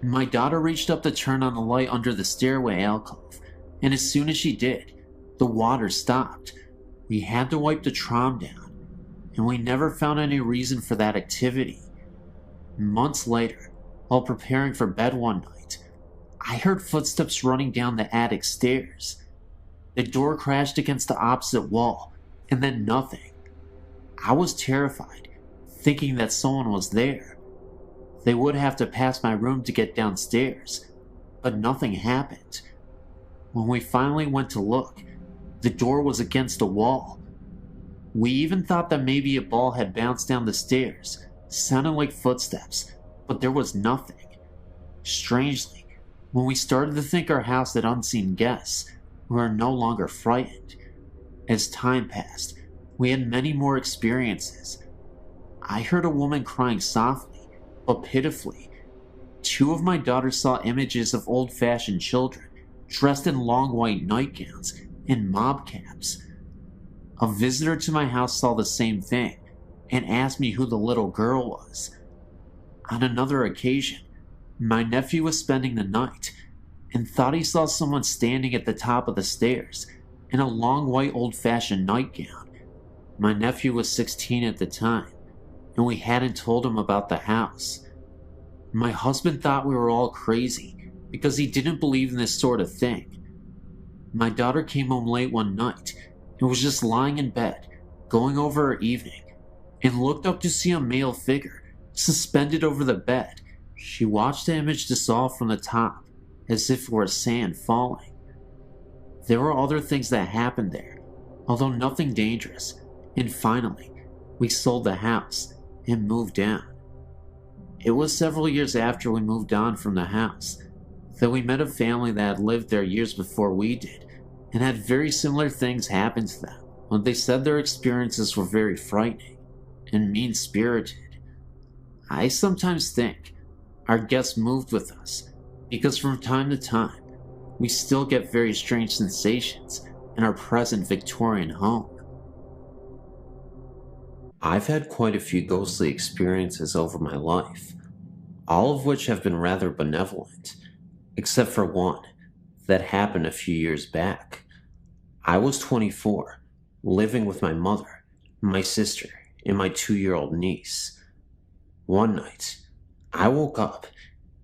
My daughter reached up to turn on the light under the stairway alcove, and as soon as she did, the water stopped. We had to wipe the trom down, and we never found any reason for that activity. Months later, while preparing for bed one night, I heard footsteps running down the attic stairs. The door crashed against the opposite wall, and then nothing. I was terrified, thinking that someone was there. They would have to pass my room to get downstairs, but nothing happened. When we finally went to look, the door was against the wall. We even thought that maybe a ball had bounced down the stairs, sounding like footsteps, but there was nothing. Strangely, when we started to think our house had unseen guests, we were no longer frightened. As time passed, we had many more experiences. I heard a woman crying softly, but pitifully. 2 of my daughters saw images of old-fashioned children, dressed in long white nightgowns and mob caps. A visitor to my house saw the same thing, and asked me who the little girl was. On another occasion, my nephew was spending the night, and thought he saw someone standing at the top of the stairs, in a long white old-fashioned nightgown. My nephew was 16 at the time, and we hadn't told him about the house. My husband thought we were all crazy, because he didn't believe in this sort of thing. my daughter came home late one night and was just lying in bed, going over her evening, and looked up to see a male figure suspended over the bed. She watched the image dissolve from the top, as if it were sand falling. There were other things that happened there, although nothing dangerous, and finally, we sold the house and moved down. It was several years after we moved on from the house that we met a family that had lived there years before we did and had very similar things happen to them. When they said their experiences were very frightening and mean-spirited, I sometimes think our guests moved with us because from time to time we still get very strange sensations in our present Victorian home. I've had quite a few ghostly experiences over my life, all of which have been rather benevolent, except for one that happened a few years back. I was 24, living with my mother, my sister, and my 2-year-old niece. One night, I woke up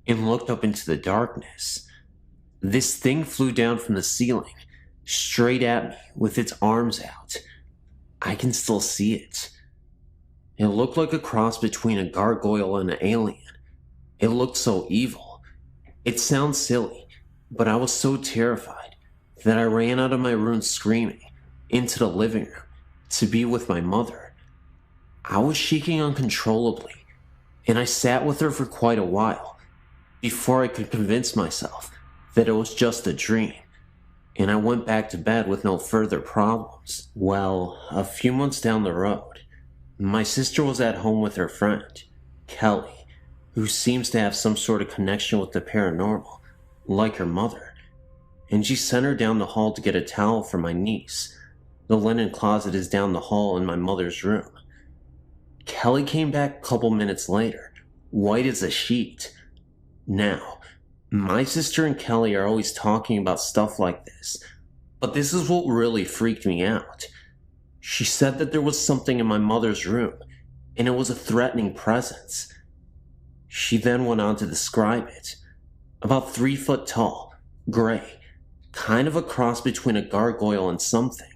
and looked up into the darkness. This thing flew down from the ceiling, straight at me with its arms out. I can still see it. It looked like a cross between a gargoyle and an alien. It looked so evil. It sounds silly, but I was so terrified that I ran out of my room screaming into the living room to be with my mother. I was shaking uncontrollably, and I sat with her for quite a while before I could convince myself that it was just a dream, and I went back to bed with no further problems. Well, a few months down the road, my sister was at home with her friend, Kelly, who seems to have some sort of connection with the paranormal, like her mother, and she sent her down the hall to get a towel for my niece. The linen closet is down the hall in my mother's room. Kelly came back a couple minutes later, white as a sheet. Now, my sister and Kelly are always talking about stuff like this, but this is what really freaked me out. She said that there was something in my mother's room, and it was a threatening presence. She then went on to describe it. About 3 foot tall, gray, kind of a cross between a gargoyle and something.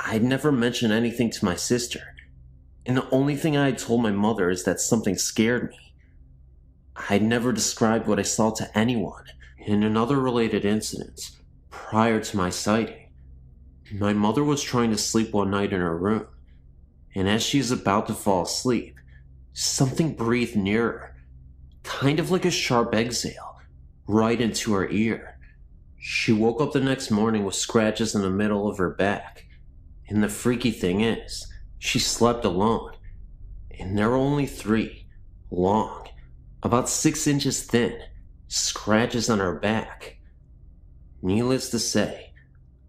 I'd never mentioned anything to my sister, and the only thing I had told my mother is that something scared me. I'd never described what I saw to anyone. In another related incident, prior to my sighting, my mother was trying to sleep one night in her room, and as she is about to fall asleep, something breathed near her, kind of like a sharp exhale, right into her ear. She woke up the next morning with scratches in the middle of her back, and the freaky thing is, she slept alone, and there were only 3, long, about 6 inches thin, scratches on her back. Needless to say,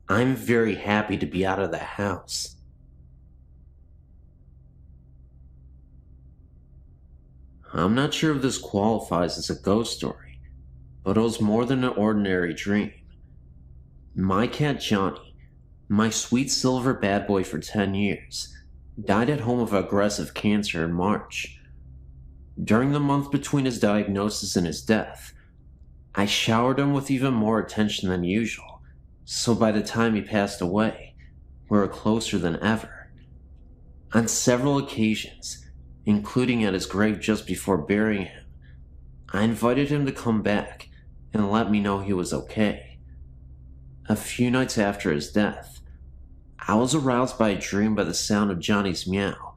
I'm very happy to be out of the house. I'm not sure if this qualifies as a ghost story, but it was more than an ordinary dream. My cat Johnny, my sweet silver bad boy for 10 years, died at home of aggressive cancer in March. During the month between his diagnosis and his death, I showered him with even more attention than usual, so by the time he passed away, we were closer than ever. On several occasions, including at his grave just before burying him, I invited him to come back and let me know he was okay. A few nights after his death, I was aroused by a dream by the sound of Johnny's meow,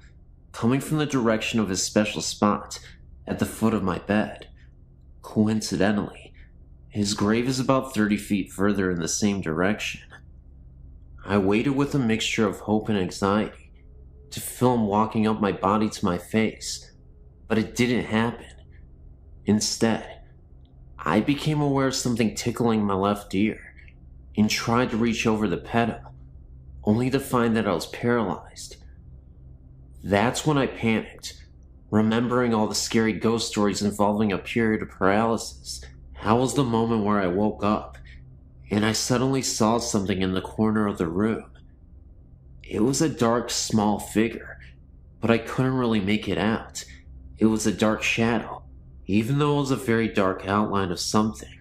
coming from the direction of his special spot at the foot of my bed. Coincidentally, his grave is about 30 feet further in the same direction. I waited with a mixture of hope and anxiety to feel him walking up my body to my face, but it didn't happen. Instead, I became aware of something tickling my left ear and tried to reach over to pet him, only to find that I was paralyzed. That's when I panicked, remembering all the scary ghost stories involving a period of paralysis. That was the moment where I woke up, and I suddenly saw something in the corner of the room. It was a dark, small figure, but I couldn't really make it out. It was a dark shadow, even though it was a very dark outline of something.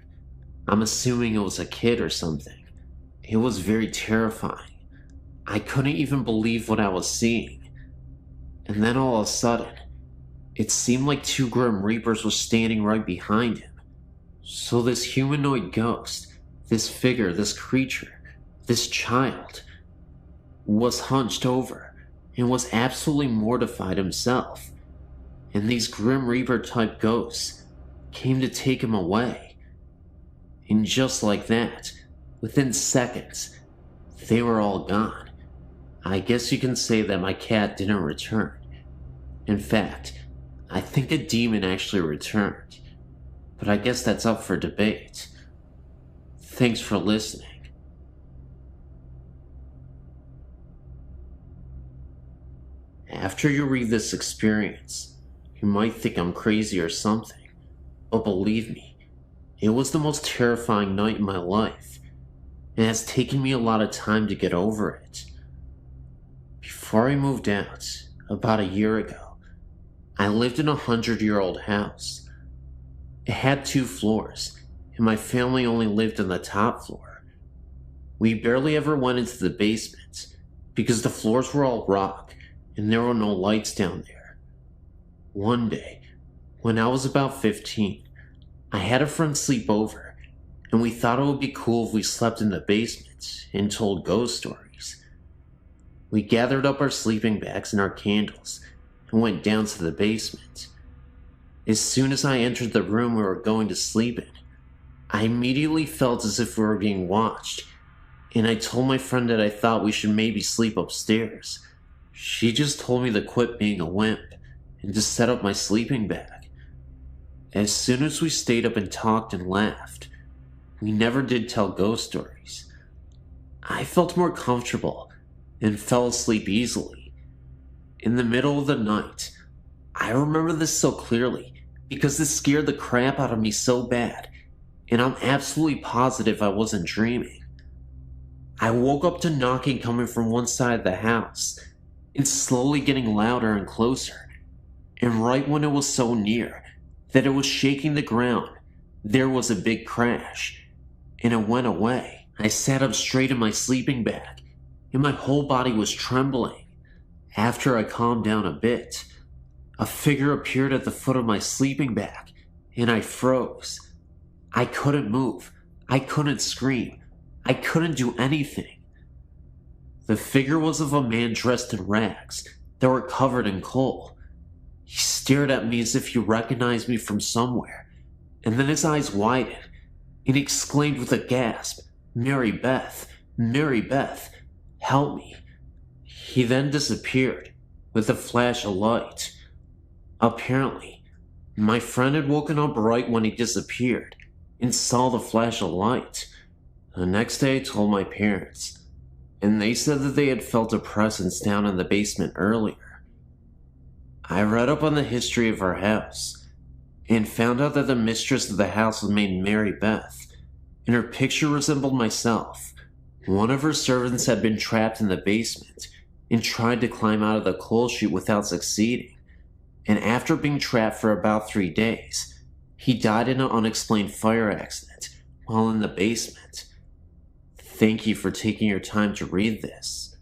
I'm assuming it was a kid or something. It was very terrifying. I couldn't even believe what I was seeing. And then all of a sudden, it seemed like two Grim Reapers were standing right behind him. So this humanoid ghost, this figure, this creature, this child, was hunched over and was absolutely mortified himself. And these Grim Reaper type ghosts came to take him away. And just like that, within seconds, they were all gone. I guess you can say that my cat didn't return. In fact, I think a demon actually returned. But I guess that's up for debate. Thanks for listening. After you read this experience, you might think I'm crazy or something, but believe me, it was the most terrifying night in my life, and it has taken me a lot of time to get over it. Before I moved out, about a year ago, I lived in a 100-year-old house. It had 2 floors, and my family only lived on the top floor. We barely ever went into the basement, because the floors were all rock, and there were no lights down there. One day, when I was about 15, I had a friend sleep over, and we thought it would be cool if we slept in the basement and told ghost stories. We gathered up our sleeping bags and our candles and went down to the basement. As soon as I entered the room we were going to sleep in, I immediately felt as if we were being watched, and I told my friend that I thought we should maybe sleep upstairs. She just told me to quit being a wimp and to set up my sleeping bag. As soon as we stayed up and talked and laughed, we never did tell ghost stories. I felt more comfortable and fell asleep easily. In the middle of the night, I remember this so clearly because this scared the crap out of me so bad, and I'm absolutely positive I wasn't dreaming. I woke up to knocking coming from one side of the house, and slowly getting louder and closer, and right when it was so near that it was shaking the ground, there was a big crash, and it went away. I sat up straight in my sleeping bag, and my whole body was trembling. After I calmed down a bit, a figure appeared at the foot of my sleeping bag, and I froze. I couldn't move. I couldn't scream. I couldn't do anything. The figure was of a man dressed in rags that were covered in coal. He stared at me as if he recognized me from somewhere, and then his eyes widened, and he exclaimed with a gasp, "Mary Beth, Mary Beth, help me." He then disappeared with a flash of light. Apparently, my friend had woken up right when he disappeared and saw the flash of light. The next day I told my parents, and they said that they had felt a presence down in the basement earlier. I read up on the history of our house, and found out that the mistress of the house was named Mary Beth, and her picture resembled myself. One of her servants had been trapped in the basement, and tried to climb out of the coal chute without succeeding, and after being trapped for about 3 days, he died in an unexplained fire accident while in the basement. Thank you for taking your time to read this.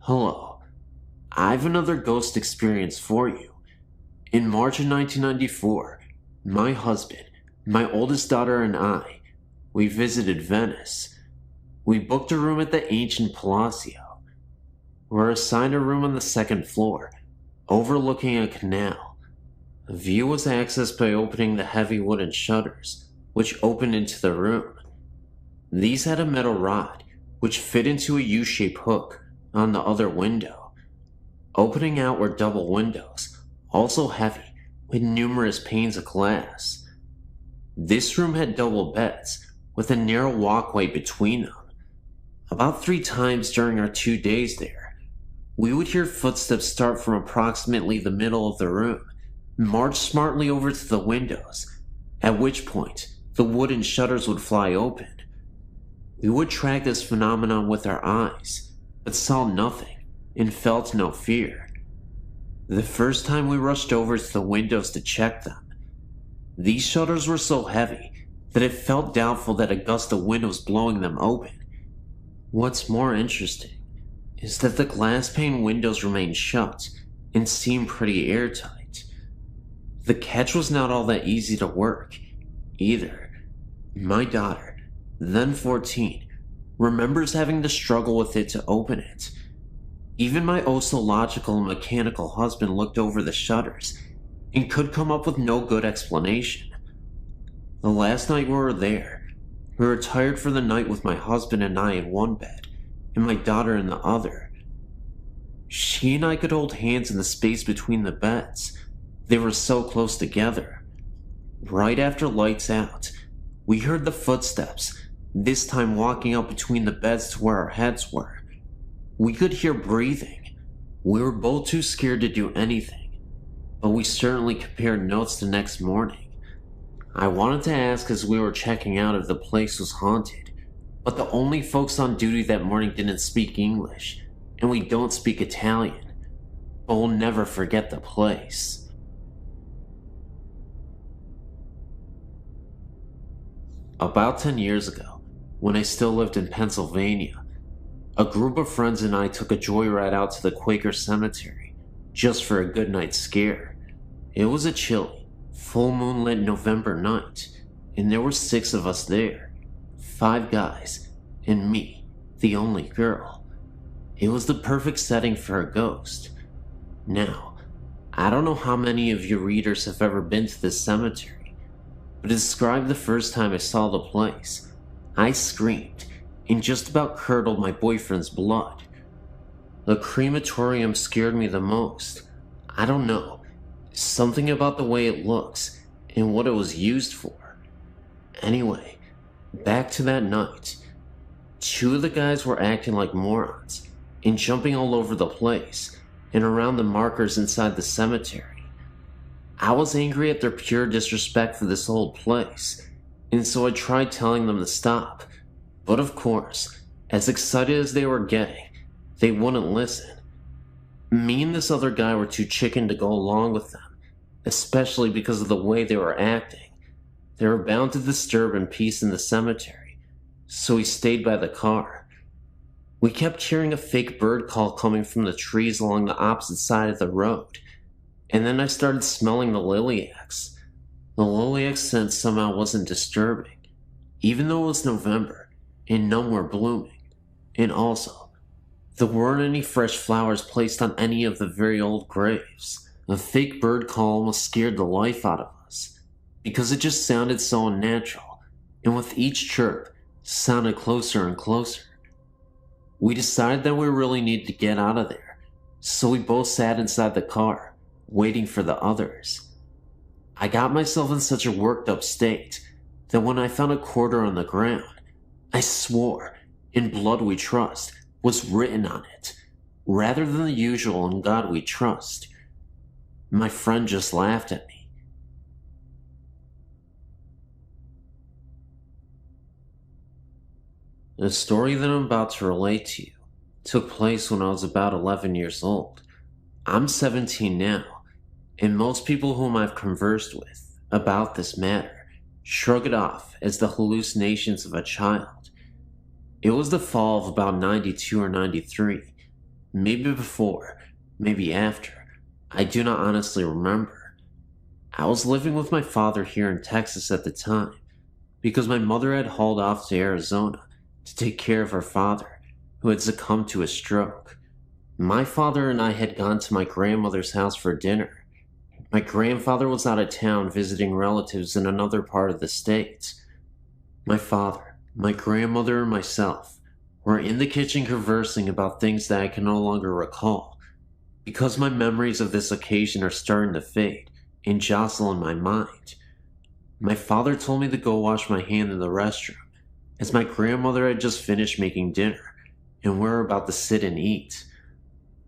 Hello, I have another ghost experience for you. In March of 1994, my husband, my oldest daughter, and I, we visited Venice. We booked a room at the ancient Palazzo. We were assigned a room on the 2nd floor, overlooking a canal. The view was accessed by opening the heavy wooden shutters, which opened into the room. These had a metal rod, which fit into a U-shaped hook on the other window. Opening out were double windows, also heavy, with numerous panes of glass. This room had double beds, with a narrow walkway between them. About 3 times during our 2 days there, we would hear footsteps start from approximately the middle of the room, march smartly over to the windows, at which point the wooden shutters would fly open. We would track this phenomenon with our eyes, but saw nothing and felt no fear. The first time we rushed over to the windows to check them, These shutters were so heavy that it felt doubtful that a gust of wind was blowing them open. What's more interesting is that the glass pane windows remained shut and seemed pretty airtight. The catch was not all that easy to work, either. My daughter, then 14, remembers having to struggle with it to open it. Even my oh-so-logical and mechanical husband looked over the shutters and could come up with no good explanation. The last night we were there, we were tired for the night with my husband and I in one bed, and my daughter in the other. She and I could hold hands in the space between the beds. They were so close together. Right after lights out, we heard the footsteps, this time walking up between the beds to where our heads were. We could hear breathing. We were both too scared to do anything, but we certainly compared notes the next morning. I wanted to ask as we were checking out if the place was haunted, but the only folks on duty that morning didn't speak English, and we don't speak Italian. But we'll never forget the place. About 10 years ago, when I still lived in Pennsylvania, a group of friends and I took a joyride out to the Quaker Cemetery, just for a good night scare. It was a chilly, full moonlit November night, and there were 6 of us there, 5 guys, and me, the only girl. It was the perfect setting for a ghost. Now, I don't know how many of your readers have ever been to this cemetery, but to describe the first time I saw the place, I screamed and just about curdled my boyfriend's blood. The crematorium scared me the most. I don't know. Something about the way it looks and what it was used for. Anyway, back to that night. 2 of the guys were acting like morons and jumping all over the place and around the markers inside the cemetery. I was angry at their pure disrespect for this old place, and so I tried telling them to stop. But of course, as excited as they were getting, they wouldn't listen. Me and this other guy were too chicken to go along with them, especially because of the way they were acting. They were bound to disturb peace in the cemetery, so we stayed by the car. We kept hearing a fake bird call coming from the trees along the opposite side of the road, and then I started smelling the lilacs. The lilac scent somehow wasn't disturbing, even though it was November and none were blooming, and also, there weren't any fresh flowers placed on any of the very old graves. The fake bird call almost scared the life out of us, because it just sounded so unnatural, and with each chirp, sounded closer and closer. We decided that we really needed to get out of there, so we both sat inside the car, waiting for the others. I got myself in such a worked up state that when I found a quarter on the ground, I swore, "In blood we trust," was written on it, rather than the usual "In God we trust." My friend just laughed at me. The story that I'm about to relate to you took place when I was about 11 years old. I'm 17 now, and most people whom I've conversed with about this matter shrug it off as the hallucinations of a child. It was the fall of about 92 or 93, maybe before, maybe after. I do not honestly remember. I was living with my father here in Texas at the time, because my mother had hauled off to Arizona to take care of her father, who had succumbed to a stroke. My father and I had gone to my grandmother's house for dinner. My grandfather was out of town visiting relatives in another part of the state. My father, my grandmother, and myself were in the kitchen conversing about things that I can no longer recall, because my memories of this occasion are starting to fade and jostle in my mind. My father told me to go wash my hand in the restroom, as my grandmother had just finished making dinner, and we were about to sit and eat.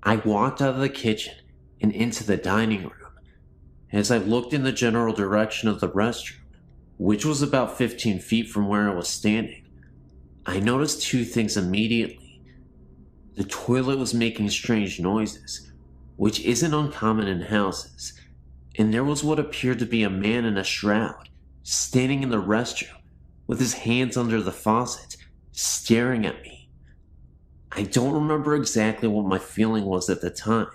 I walked out of the kitchen and into the dining room. As I looked in the general direction of the restroom, which was about 15 feet from where I was standing, I noticed 2 things immediately. The toilet was making strange noises, which isn't uncommon in houses, and there was what appeared to be a man in a shroud, standing in the restroom, with his hands under the faucet, staring at me. I don't remember exactly what my feeling was at the time,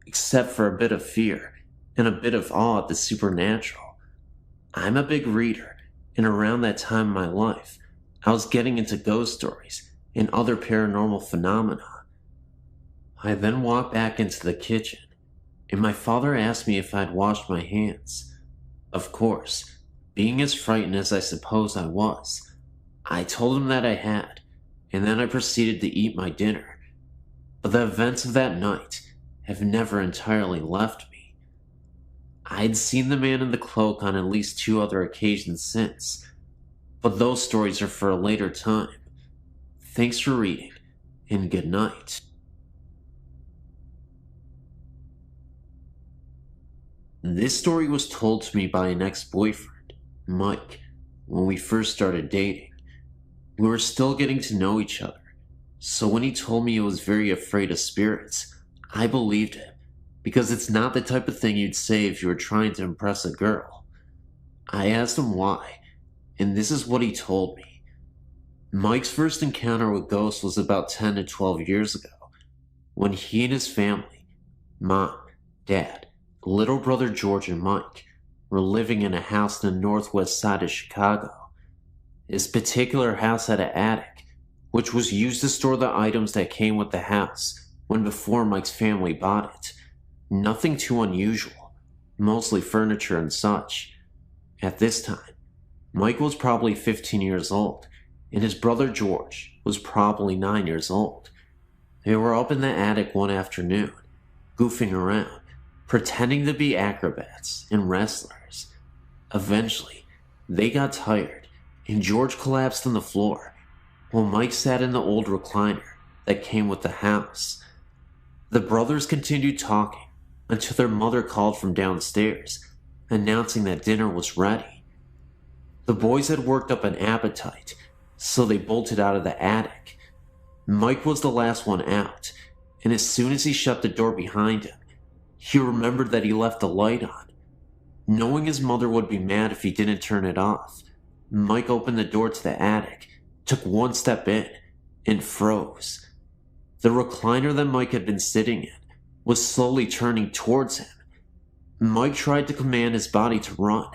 except for a bit of fear and a bit of awe at the supernatural. I'm a big reader, and around that time in my life, I was getting into ghost stories and other paranormal phenomena. I then walked back into the kitchen, and my father asked me if I'd washed my hands. Of course, being as frightened as I suppose I was, I told him that I had, and then I proceeded to eat my dinner. But the events of that night have never entirely left me. I'd seen the man in the cloak on at least 2 other occasions since, but those stories are for a later time. Thanks for reading, and good night. This story was told to me by an ex-boyfriend, Mike, when we first started dating. We were still getting to know each other, so when he told me he was very afraid of spirits, I believed him, because it's not the type of thing you'd say if you were trying to impress a girl. I asked him why, and this is what he told me. Mike's first encounter with ghosts was about 10 to 12 years ago, when he and his family, mom, dad, little brother George and Mike, were living in a house in the northwest side of Chicago. This particular house had an attic, which was used to store the items that came with the house when before Mike's family bought it. Nothing too unusual, mostly furniture and such. At this time, Mike was probably 15 years old, and his brother George was probably 9 years old. They were up in the attic one afternoon, goofing around, pretending to be acrobats and wrestlers. Eventually, they got tired, and George collapsed on the floor, while Mike sat in the old recliner that came with the house. The brothers continued talking until their mother called from downstairs, announcing that dinner was ready. The boys had worked up an appetite, so they bolted out of the attic. Mike was the last one out, and as soon as he shut the door behind him, he remembered that he left the light on. Knowing his mother would be mad if he didn't turn it off, Mike opened the door to the attic, took one step in, and froze. The recliner that Mike had been sitting in was slowly turning towards him. Mike tried to command his body to run,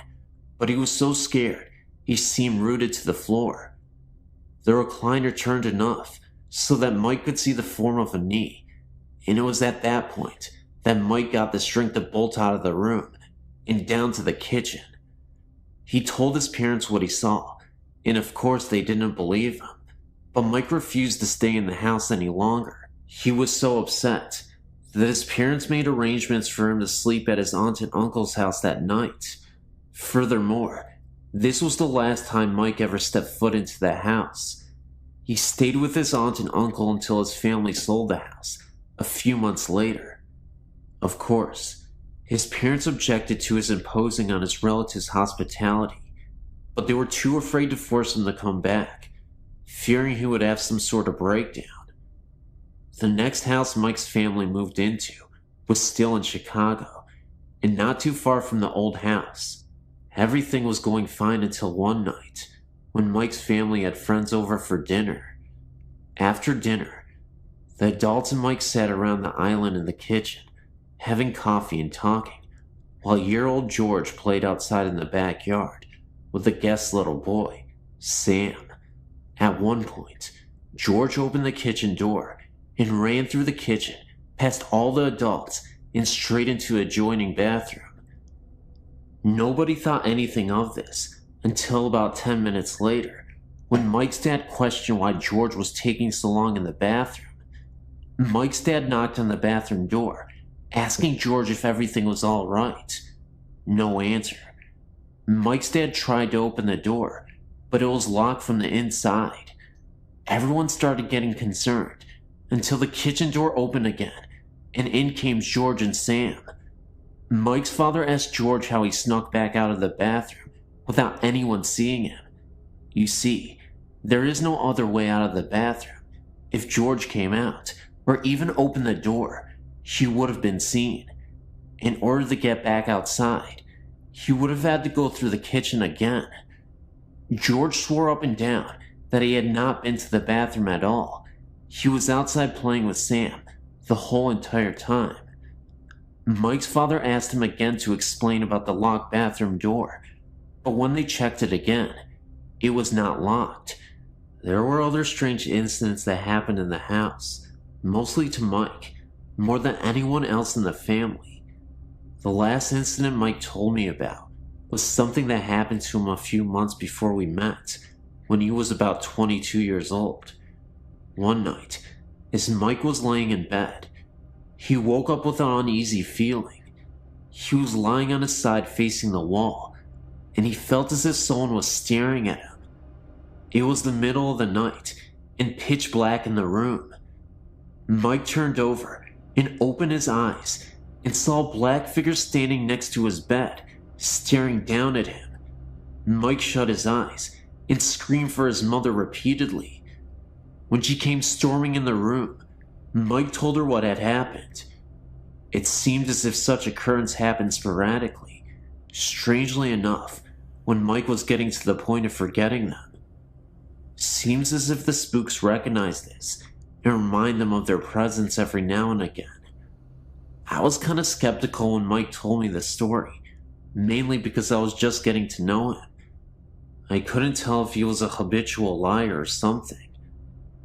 but he was so scared he seemed rooted to the floor. The recliner turned enough so that Mike could see the form of a knee, and it was at that point that Mike got the strength to bolt out of the room and down to the kitchen. He told his parents what he saw, and of course they didn't believe him, but Mike refused to stay in the house any longer. He was so upset that his parents made arrangements for him to sleep at his aunt and uncle's house that night. Furthermore, this was the last time Mike ever stepped foot into the house. He stayed with his aunt and uncle until his family sold the house a few months later. Of course, his parents objected to his imposing on his relatives' hospitality, but they were too afraid to force him to come back, fearing he would have some sort of breakdown. The next house Mike's family moved into was still in Chicago, and not too far from the old house. Everything was going fine until one night, when Mike's family had friends over for dinner. After dinner, the adults and Mike sat around the island in the kitchen, having coffee and talking, while year-old George played outside in the backyard with the guest's little boy, Sam. At one point, George opened the kitchen door and ran through the kitchen, past all the adults, and straight into the adjoining bathroom. Nobody thought anything of this until about 10 minutes later, when Mike's dad questioned why George was taking so long in the bathroom. Mike's dad knocked on the bathroom door, asking George if everything was all right. No answer. Mike's dad tried to open the door, but it was locked from the inside. Everyone started getting concerned until the kitchen door opened again, and in came George and Sam. Mike's father asked George how he snuck back out of the bathroom without anyone seeing him. You see, there is no other way out of the bathroom. If George came out, or even opened the door, he would have been seen. In order to get back outside, he would have had to go through the kitchen again. George swore up and down that he had not been to the bathroom at all. He was outside playing with Sam the whole entire time. Mike's father asked him again to explain about the locked bathroom door, but when they checked it again, it was not locked. There were other strange incidents that happened in the house, mostly to Mike, more than anyone else in the family. The last incident Mike told me about was something that happened to him a few months before we met, when he was about 22 years old. One night, as Mike was laying in bed, he woke up with an uneasy feeling. He was lying on his side facing the wall, and he felt as if someone was staring at him. It was the middle of the night, and pitch black in the room. Mike turned over and opened his eyes and saw a black figure standing next to his bed, staring down at him. Mike shut his eyes and screamed for his mother repeatedly. When she came storming in the room, Mike told her what had happened. It seemed as if such occurrence happened sporadically, strangely enough, when Mike was getting to the point of forgetting them. Seems as if the spooks recognize this and remind them of their presence every now and again. I was kind of skeptical when Mike told me the story, mainly because I was just getting to know him. I couldn't tell if he was a habitual liar or something,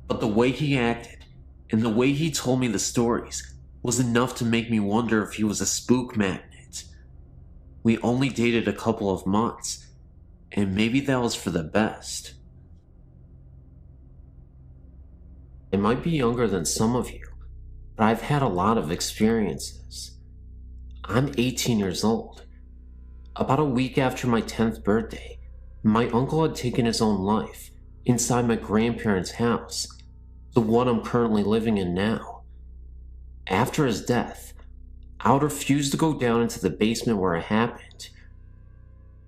but the way he acted and the way he told me the stories was enough to make me wonder if he was a spook magnet. We only dated a couple of months, and maybe that was for the best. I might be younger than some of you, but I've had a lot of experiences. I'm 18 years old. About a week after my 10th birthday, my uncle had taken his own life inside my grandparents' house, the one I'm currently living in now. After his death, I would refuse to go down into the basement where it happened.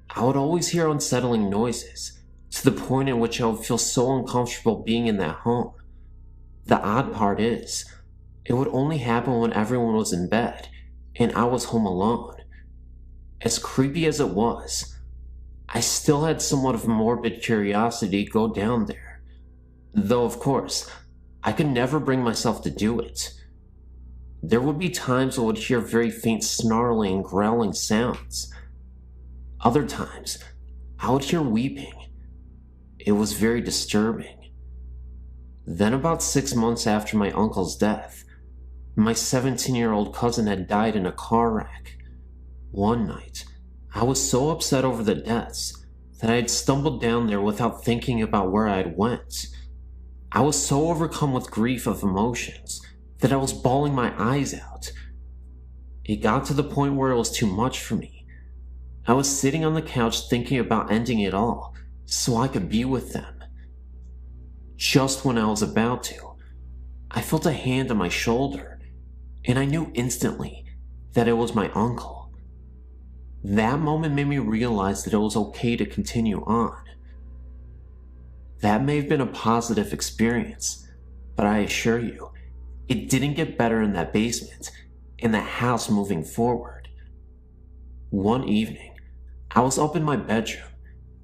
I would always hear unsettling noises, to the point in which I would feel so uncomfortable being in that home. The odd part is, it would only happen when everyone was in bed and I was home alone. As creepy as it was, I still had somewhat of morbid curiosity to go down there. Though, of course, I could never bring myself to do it. There would be times I would hear very faint snarling and growling sounds. Other times, I would hear weeping. It was very disturbing. Then about 6 months after my uncle's death, my 17-year-old cousin had died in a car wreck. One night, I was so upset over the deaths that I had stumbled down there without thinking about where I had went. I was so overcome with grief of emotions that I was bawling my eyes out. It got to the point where it was too much for me. I was sitting on the couch thinking about ending it all so I could be with them. Just when I was about to, I felt a hand on my shoulder, and I knew instantly that it was my uncle. That moment made me realize that it was okay to continue on. That may have been a positive experience, but I assure you, it didn't get better in that basement, in the house moving forward. One evening, I was up in my bedroom.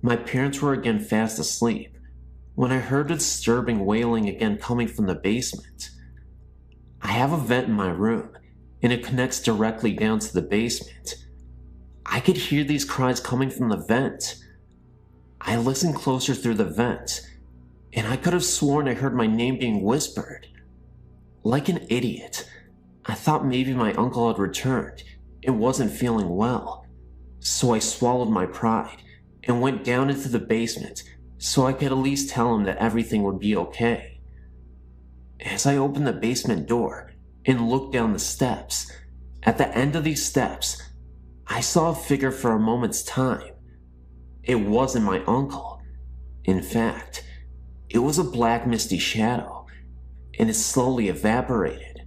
My parents were again fast asleep, when I heard a disturbing wailing again coming from the basement. I have a vent in my room, and it connects directly down to the basement. I could hear these cries coming from the vent. I listened closer through the vent, and I could have sworn I heard my name being whispered. Like an idiot, I thought maybe my uncle had returned and wasn't feeling well, so I swallowed my pride and went down into the basement so I could at least tell him that everything would be okay. As I opened the basement door and looked down the steps, at the end of these steps, I saw a figure for a moment's time. It wasn't my uncle. In fact, it was a black misty shadow, and it slowly evaporated.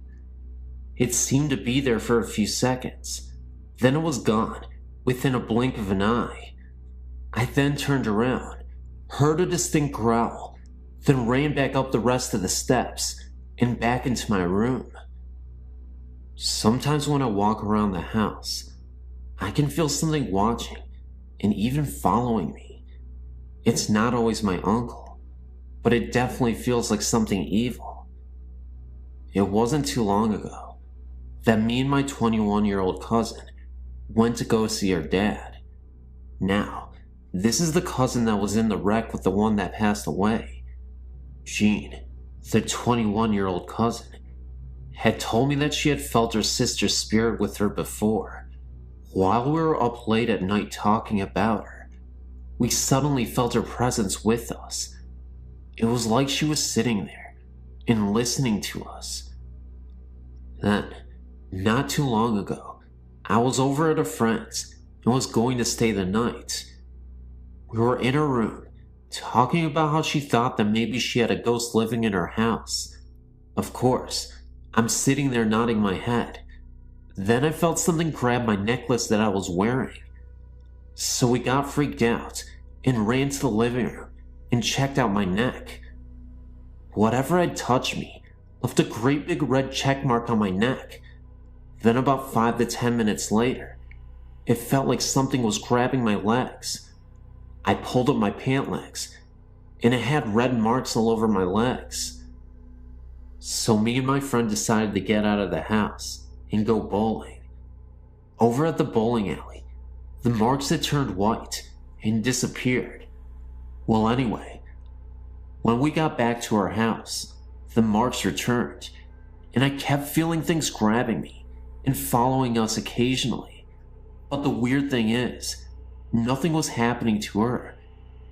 It seemed to be there for a few seconds, then it was gone within a blink of an eye. I then turned around, heard a distinct growl, then ran back up the rest of the steps and back into my room. Sometimes when I walk around the house, I can feel something watching and even following me. It's not always my uncle, but it definitely feels like something evil. It wasn't too long ago that me and my 21-year-old cousin went to go see her dad. Now, this is the cousin that was in the wreck with the one that passed away. Jean, the 21-year-old cousin, had told me that she had felt her sister's spirit with her before. While we were up late at night talking about her, we suddenly felt her presence with us. It was like she was sitting there and listening to us. Then, not too long ago, I was over at a friend's and was going to stay the night. We were in her room, talking about how she thought that maybe she had a ghost living in her house. Of course, I'm sitting there nodding my head. Then I felt something grab my necklace that I was wearing. So we got freaked out and ran to the living room and checked out my neck. Whatever had touched me left a great big red check mark on my neck. Then about 5 to 10 minutes later, it felt like something was grabbing my legs. I pulled up my pant legs, and it had red marks all over my legs. So me and my friend decided to get out of the house and go bowling. Over at the bowling alley, the marks had turned white and disappeared. Well, anyway, when we got back to our house, the marks returned, and I kept feeling things grabbing me and following us occasionally. But the weird thing is, nothing was happening to her,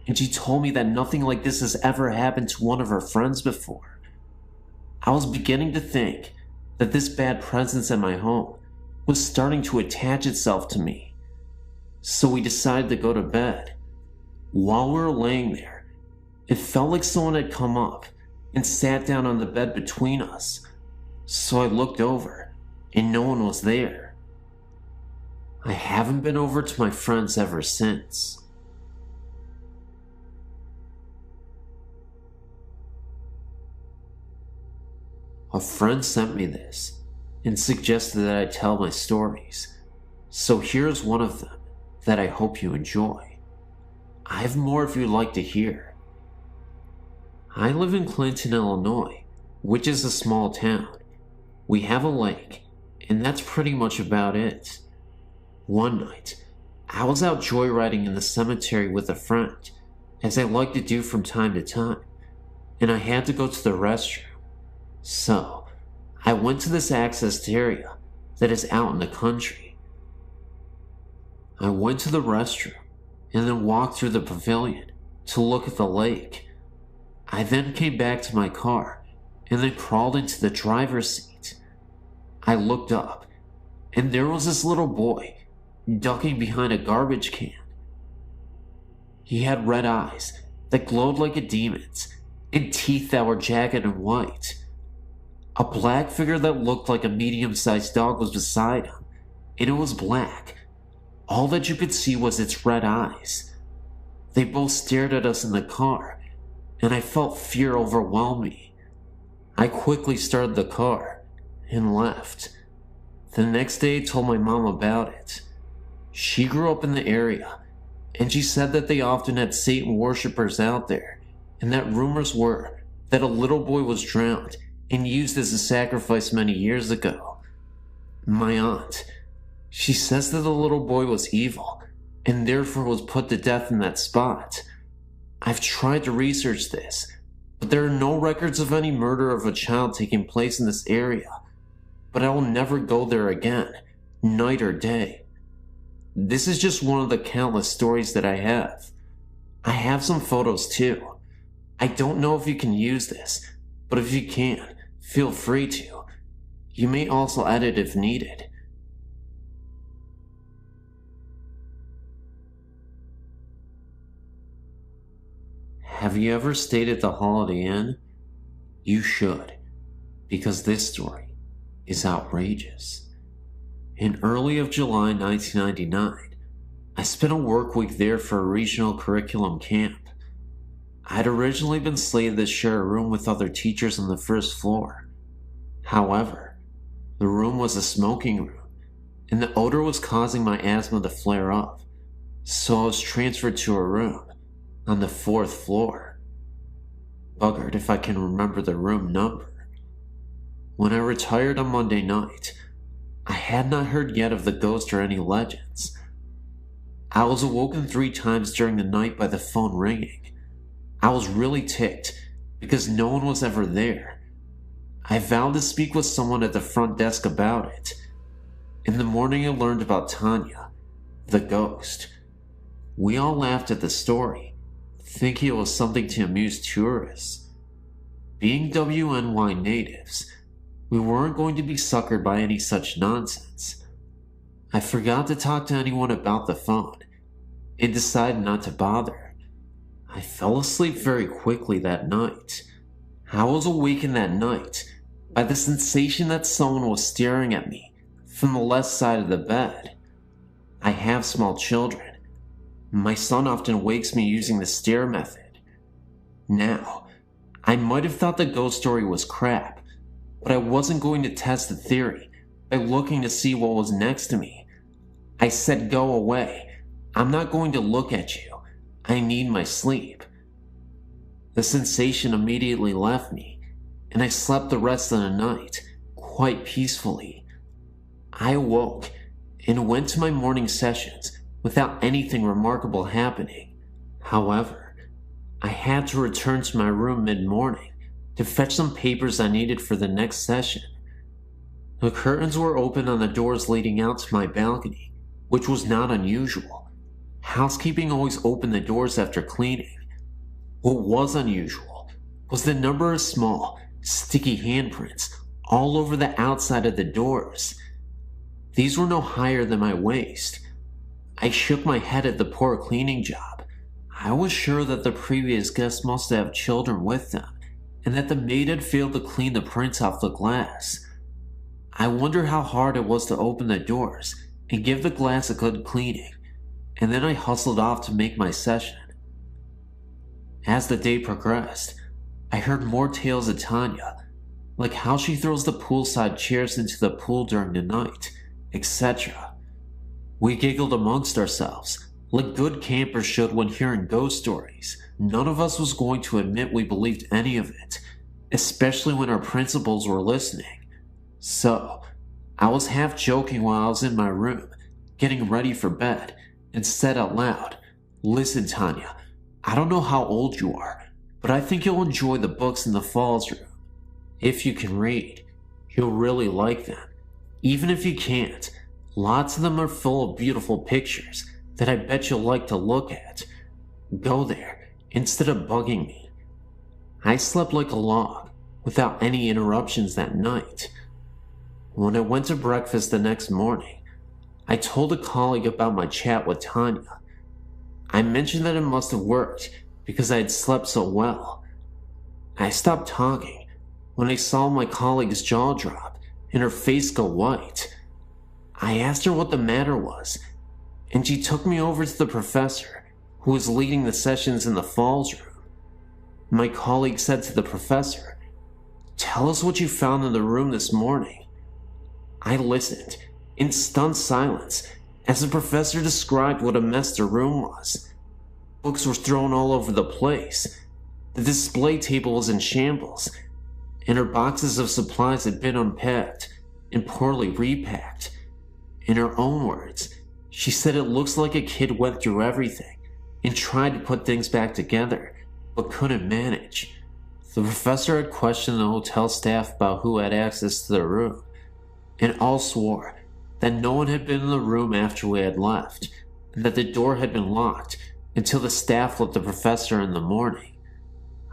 and she told me that nothing like this has ever happened to one of her friends before. I was beginning to think that this bad presence at my home was starting to attach itself to me. So we decided to go to bed. While we were laying there, it felt like someone had come up and sat down on the bed between us. So I looked over, and no one was there. I haven't been over to my friend's ever since. A friend sent me this and suggested that I tell my stories, so here's one of them that I hope you enjoy. I have more if you'd like to hear. I live in Clinton, Illinois, which is a small town. We have a lake, and that's pretty much about it. One night, I was out joyriding in the cemetery with a friend, as I like to do from time to time, and I had to go to the restroom. So, I went to this accessed area that is out in the country. I went to the restroom and then walked through the pavilion to look at the lake. I then came back to my car and then crawled into the driver's seat. I looked up and there was this little boy ducking behind a garbage can. He had red eyes that glowed like a demon's and teeth that were jagged and white. A black figure that looked like a medium-sized dog was beside him, and it was black. All that you could see was its red eyes. They both stared at us in the car, and I felt fear overwhelm me. I quickly started the car and left. The next day I told my mom about it. She grew up in the area, and she said that they often had Satan worshippers out there, and that rumors were that a little boy was drowned and used as a sacrifice many years ago. My aunt, she says that the little boy was evil, and therefore was put to death in that spot. I've tried to research this, but there are no records of any murder of a child taking place in this area. But I will never go there again, night or day. This is just one of the countless stories that I have. I have some photos too. I don't know if you can use this, but if you can, feel free to. You may also edit if needed. Have you ever stayed at the Holiday Inn? You should, because this story is outrageous. In early of July 1999, I spent a work week there for a regional curriculum camp. I'd originally been slated to share a room with other teachers on the first floor. However, The room was a smoking room, and the odor was causing my asthma to flare up, so I was transferred to a room on the 4th floor. Buggered if I can remember the room number. When I retired on Monday night, I had not heard yet of the ghost or any legends. I was awoken 3 times during the night by the phone ringing. I was really ticked because no one was ever there. I vowed to speak with someone at the front desk about it. In the morning I learned about Tanya, the ghost. We all laughed at the story, thinking it was something to amuse tourists. Being WNY natives, we weren't going to be suckered by any such nonsense. I forgot to talk to anyone about the phone, and decided not to bother. I fell asleep very quickly that night. I was awakened that night by the sensation that someone was staring at me from the left side of the bed. I have small children. My son often wakes me using the stare method. Now, I might have thought the ghost story was crap, but I wasn't going to test the theory by looking to see what was next to me. I said, "Go away. I'm not going to look at you. I need my sleep." The sensation immediately left me, and I slept the rest of the night quite peacefully. I awoke and went to my morning sessions without anything remarkable happening. However, I had to return to my room mid-morning to fetch some papers I needed for the next session. The curtains were open on the doors leading out to my balcony, which was not unusual. Housekeeping always opened the doors after cleaning. What was unusual was the number of small, sticky handprints all over the outside of the doors. These were no higher than my waist. I shook my head at the poor cleaning job. I was sure that the previous guests must have children with them, and that the maid had failed to clean the prints off the glass. I wonder how hard it was to open the doors and give the glass a good cleaning, and then I hustled off to make my session. As the day progressed, I heard more tales of Tanya, like how she throws the poolside chairs into the pool during the night, etc. We giggled amongst ourselves, like good campers should when hearing ghost stories. None of us was going to admit we believed any of it, especially when our principals were listening. So, I was half joking while I was in my room, getting ready for bed, and said out loud, "Listen, Tanya, I don't know how old you are, but I think you'll enjoy the books in the Falls room. If you can read, you'll really like them. Even if you can't, lots of them are full of beautiful pictures that I bet you'll like to look at. Go there instead of bugging me." I slept like a log, without any interruptions that night. When I went to breakfast the next morning, I told a colleague about my chat with Tanya. I mentioned that it must have worked because I had slept so well. I stopped talking when I saw my colleague's jaw drop and her face go white. I asked her what the matter was, and she took me over to the professor who was leading the sessions in the Falls room. My colleague said to the professor, "Tell us what you found in the room this morning." I listened in stunned silence as the professor described what a mess the room was. Books were thrown all over the place. The display table was in shambles, and her boxes of supplies had been unpacked and poorly repacked. In her own words, she said it looks like a kid went through everything and tried to put things back together, but couldn't manage. The professor had questioned the hotel staff about who had access to the room, and all swore that no one had been in the room after we had left, and that the door had been locked until the staff let the professor in the morning.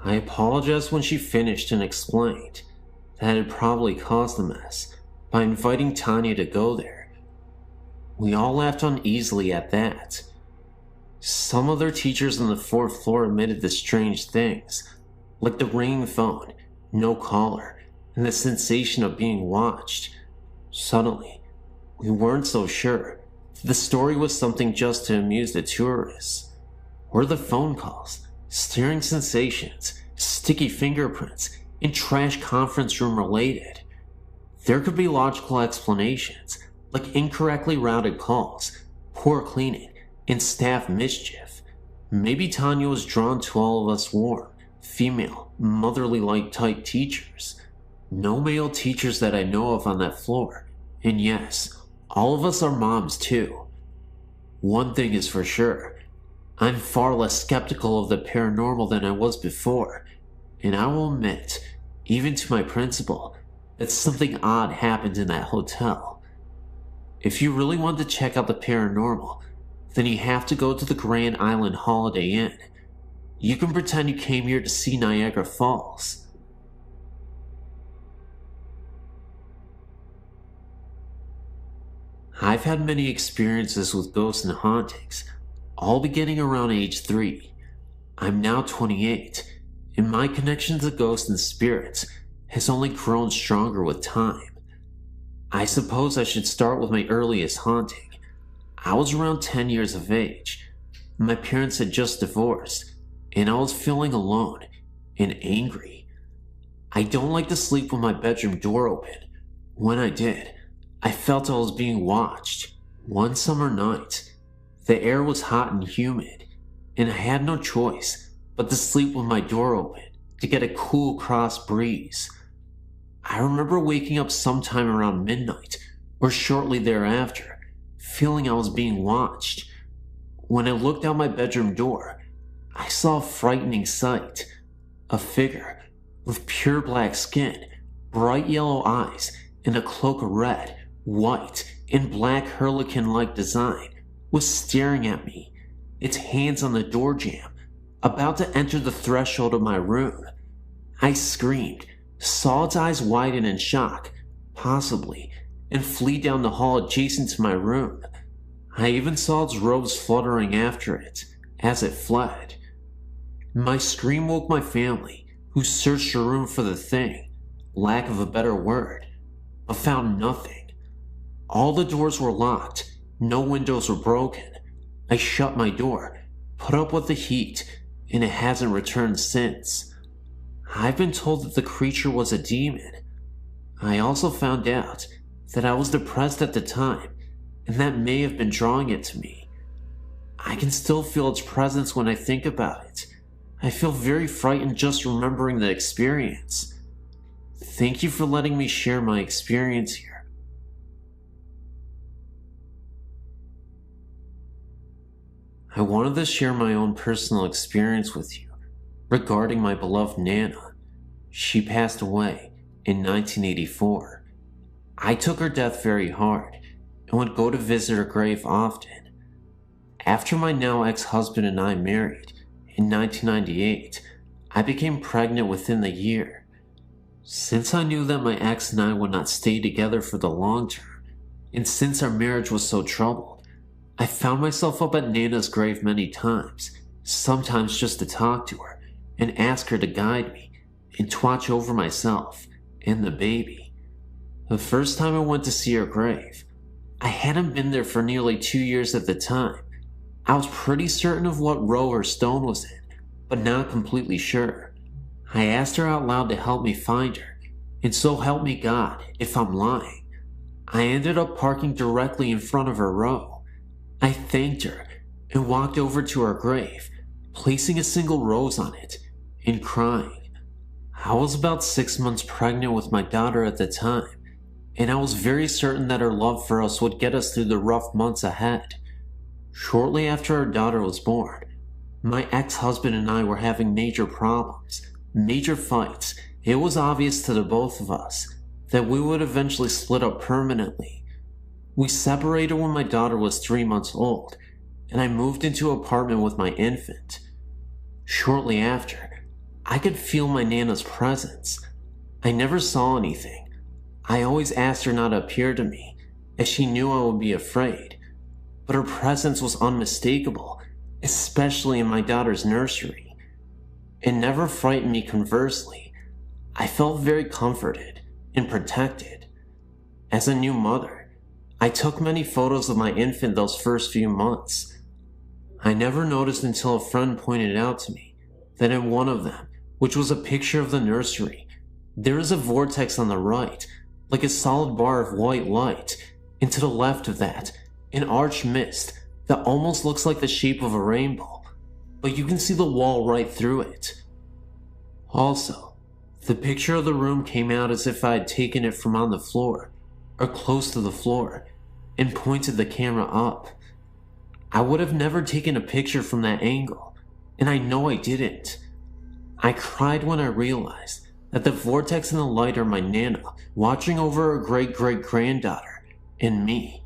I apologized when she finished and explained that it had probably caused the mess by inviting Tanya to go there. We all laughed uneasily at that. Some other teachers on the 4th floor admitted the strange things, like the ringing phone, no caller, and the sensation of being watched. Suddenly, we weren't so sure that the story was something just to amuse the tourists. Were the phone calls, staring sensations, sticky fingerprints, and trash conference room related? There could be logical explanations, like incorrectly routed calls, poor cleaning, and staff mischief. Maybe Tanya was drawn to all of us warm, female, motherly-like type teachers. No male teachers that I know of on that floor, and yes, all of us are moms too. One thing is for sure, I'm far less skeptical of the paranormal than I was before, and I will admit, even to my principal, that something odd happened in that hotel. If you really want to check out the paranormal, then you have to go to the Grand Island Holiday Inn. You can pretend you came here to see Niagara Falls. I've had many experiences with ghosts and hauntings, all beginning around age 3. I'm now 28, and my connection to ghosts and spirits has only grown stronger with time. I suppose I should start with my earliest haunting. I was around 10 years of age. My parents had just divorced, and I was feeling alone and angry. I don't like to sleep with my bedroom door open. When I did, I felt I was being watched. One summer night, the air was hot and humid, and I had no choice but to sleep with my door open to get a cool cross breeze. I remember waking up sometime around midnight or shortly thereafter, feeling I was being watched. When I looked out my bedroom door, I saw a frightening sight. A figure with pure black skin, bright yellow eyes, and a cloak of red, white, and black harlequin-like design was staring at me, its hands on the door jamb, about to enter the threshold of my room. I screamed, saw its eyes widen in shock, possibly, and flee down the hall adjacent to my room. I even saw its robes fluttering after it as it fled. My scream woke my family, who searched the room for the thing, lack of a better word, but found nothing. All the doors were locked, no windows were broken. I shut my door, put up with the heat, and it hasn't returned since. I've been told that the creature was a demon. I also found out that I was depressed at the time, and that may have been drawing it to me. I can still feel its presence when I think about it. I feel very frightened just remembering the experience. Thank you for letting me share my experience here. I wanted to share my own personal experience with you regarding my beloved Nana. She passed away in 1984. I took her death very hard and would go to visit her grave often. After my now ex-husband and I married in 1998, I became pregnant within the year. Since I knew that my ex and I would not stay together for the long term, and since our marriage was so troubled, I found myself up at Nana's grave many times, sometimes just to talk to her and ask her to guide me and to watch over myself and the baby. The first time I went to see her grave, I hadn't been there for nearly 2 years at the time. I was pretty certain of what row her stone was in, but not completely sure. I asked her out loud to help me find her, and so help me God if I'm lying. I ended up parking directly in front of her row. I thanked her and walked over to her grave, placing a single rose on it and crying. I was about 6 months pregnant with my daughter at the time, and I was very certain that her love for us would get us through the rough months ahead. Shortly after our daughter was born, my ex-husband and I were having major problems, major fights. It was obvious to the both of us that we would eventually split up permanently. We separated when my daughter was 3 months old, and I moved into an apartment with my infant. Shortly after, I could feel my Nana's presence. I never saw anything. I always asked her not to appear to me, as she knew I would be afraid. But her presence was unmistakable, especially in my daughter's nursery. It never frightened me. Conversely, I felt very comforted and protected. As a new mother, I took many photos of my infant those first few months. I never noticed until a friend pointed out to me that in one of them, which was a picture of the nursery, there is a vortex on the right, like a solid bar of white light, and to the left of that, an arched mist that almost looks like the shape of a rainbow, but you can see the wall right through it. Also, the picture of the room came out as if I had taken it from on the floor, or close to the floor, and pointed the camera up. I would have never taken a picture from that angle, and I know I didn't. I cried when I realized that the vortex and the light are my Nana watching over her great-great-granddaughter and me.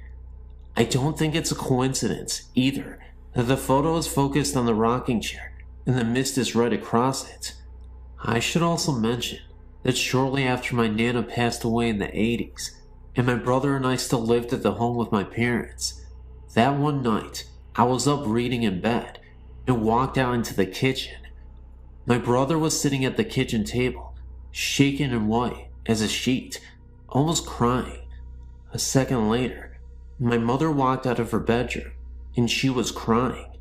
I don't think it's a coincidence, either, that the photo is focused on the rocking chair and the mist is right across it. I should also mention that shortly after my Nana passed away in the 80s, and my brother and I still lived at the home with my parents, that one night I was up reading in bed and walked out into the kitchen. My brother was sitting at the kitchen table, shaken and white as a sheet, almost crying. A second later, my mother walked out of her bedroom, and she was crying.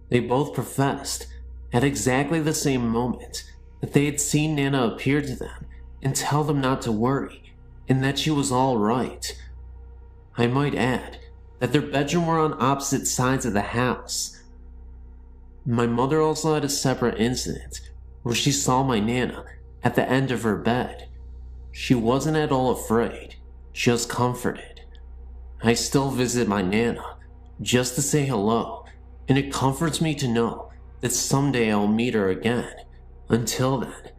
They both professed, at exactly the same moment, that they had seen Nana appear to them and tell them not to worry, and that she was all right. I might add that their bedrooms were on opposite sides of the house. My mother also had a separate incident where she saw my Nana at the end of her bed. She wasn't at all afraid, just comforted. I still visit my Nana just to say hello, and it comforts me to know that someday I'll meet her again. Until then,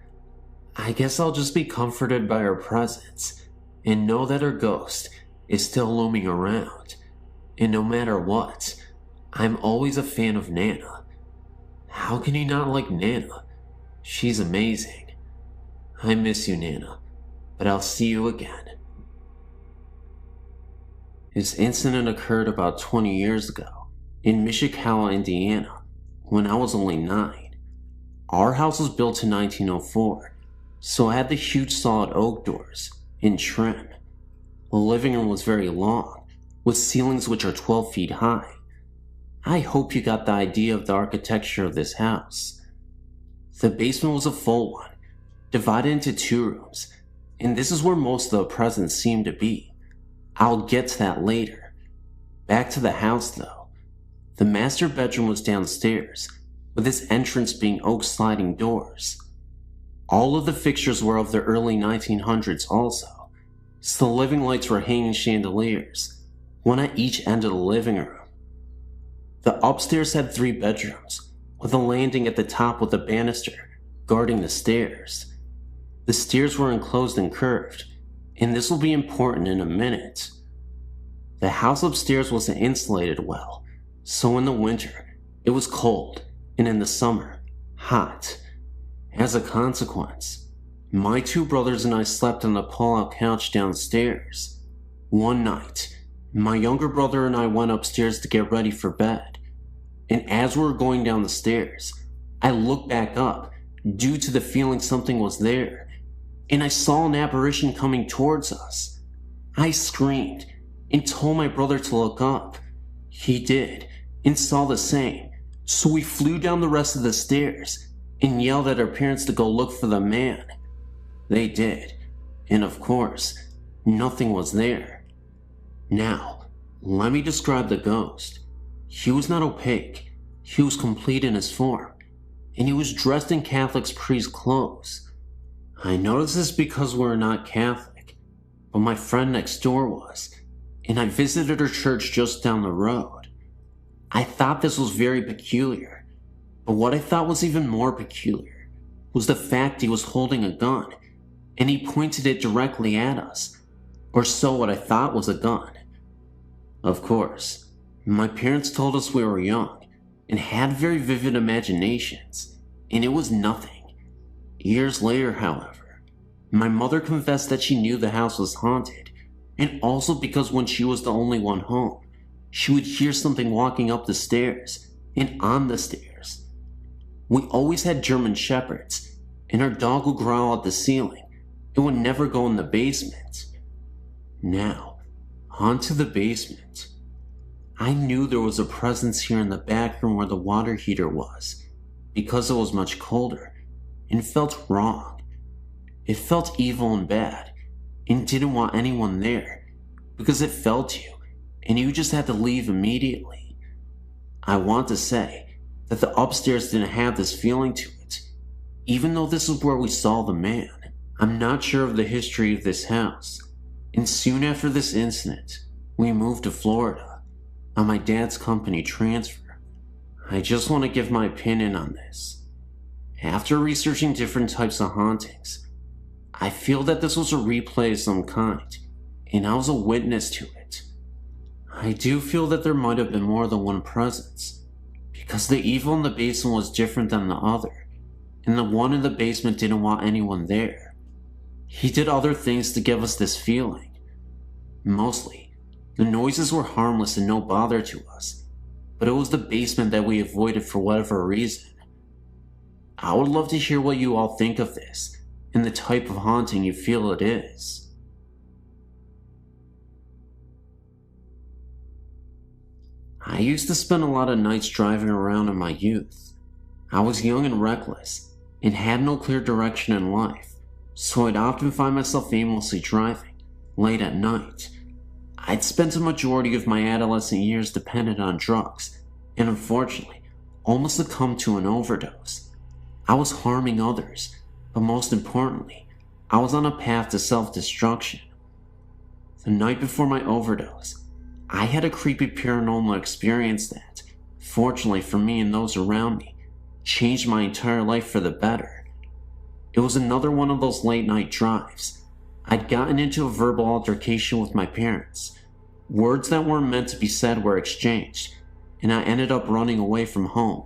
I guess I'll just be comforted by her presence and know that her ghost is still looming around. And no matter what, I'm always a fan of Nana. How can you not like Nana? She's amazing. I miss you, Nana, but I'll see you again. This incident occurred about 20 years ago in Mishikawa, Indiana, when I was only 9. Our house was built in 1904, so it had the huge solid oak doors and trim. The living room was very long, with ceilings which are 12 feet high. I hope you got the idea of the architecture of this house. The basement was a full one, divided into 2 rooms, and this is where most of the presents seemed to be. I'll get to that later. Back to the house though. The master bedroom was downstairs, with its entrance being oak sliding doors. All of the fixtures were of the early 1900s also, so the living lights were hanging chandeliers, one at each end of the living room. The upstairs had 3 bedrooms, with a landing at the top with a banister guarding the stairs. The stairs were enclosed and curved, and this will be important in a minute. The house upstairs wasn't insulated well, so in the winter it was cold, and in the summer, hot. As a consequence, my 2 brothers and I slept on the pull-out couch downstairs. One night, my younger brother and I went upstairs to get ready for bed, and as we were going down the stairs, I looked back up due to the feeling something was there, and I saw an apparition coming towards us. I screamed and told my brother to look up. He did, and saw the same, so we flew down the rest of the stairs and yelled at our parents to go look for the man. They did, and of course, nothing was there. Now, let me describe the ghost. He was not opaque, he was complete in his form, and he was dressed in Catholic priest clothes. I noticed this because we're not Catholic, but my friend next door was, and I visited her church just down the road. I thought this was very peculiar, but what I thought was even more peculiar was the fact he was holding a gun, and he pointed it directly at us, or so what I thought was a gun. Of course, my parents told us we were young and had very vivid imaginations, and it was nothing. Years later, however, my mother confessed that she knew the house was haunted, and also because when she was the only one home, she would hear something walking up the stairs and on the stairs. We always had German shepherds, and our dog would growl at the ceiling and would never go in the basement. Now, onto the basement. I knew there was a presence here in the back room where the water heater was, because it was much colder, and felt wrong. It felt evil and bad, and didn't want anyone there because it felt you and you just had to leave immediately. I want to say that the upstairs didn't have this feeling to it, even though this is where we saw the man. I'm not sure of the history of this house, and soon after this incident, we moved to Florida on my dad's company transfer. I just want to give my opinion on this. After researching different types of hauntings, I feel that this was a replay of some kind, and I was a witness to it. I do feel that there might have been more than one presence, because the evil in the basement was different than the other, and the one in the basement didn't want anyone there. He did other things to give us this feeling. Mostly, the noises were harmless and no bother to us, but it was the basement that we avoided for whatever reason. I would love to hear what you all think of this, and the type of haunting you feel it is. I used to spend a lot of nights driving around in my youth. I was young and reckless, and had no clear direction in life, so I'd often find myself aimlessly driving, late at night. I'd spent a majority of my adolescent years dependent on drugs, and unfortunately, almost succumbed to an overdose. I was harming others, but most importantly, I was on a path to self-destruction. The night before my overdose, I had a creepy paranormal experience that, fortunately for me and those around me, changed my entire life for the better. It was another one of those late night drives. I'd gotten into a verbal altercation with my parents. Words that weren't meant to be said were exchanged, and I ended up running away from home.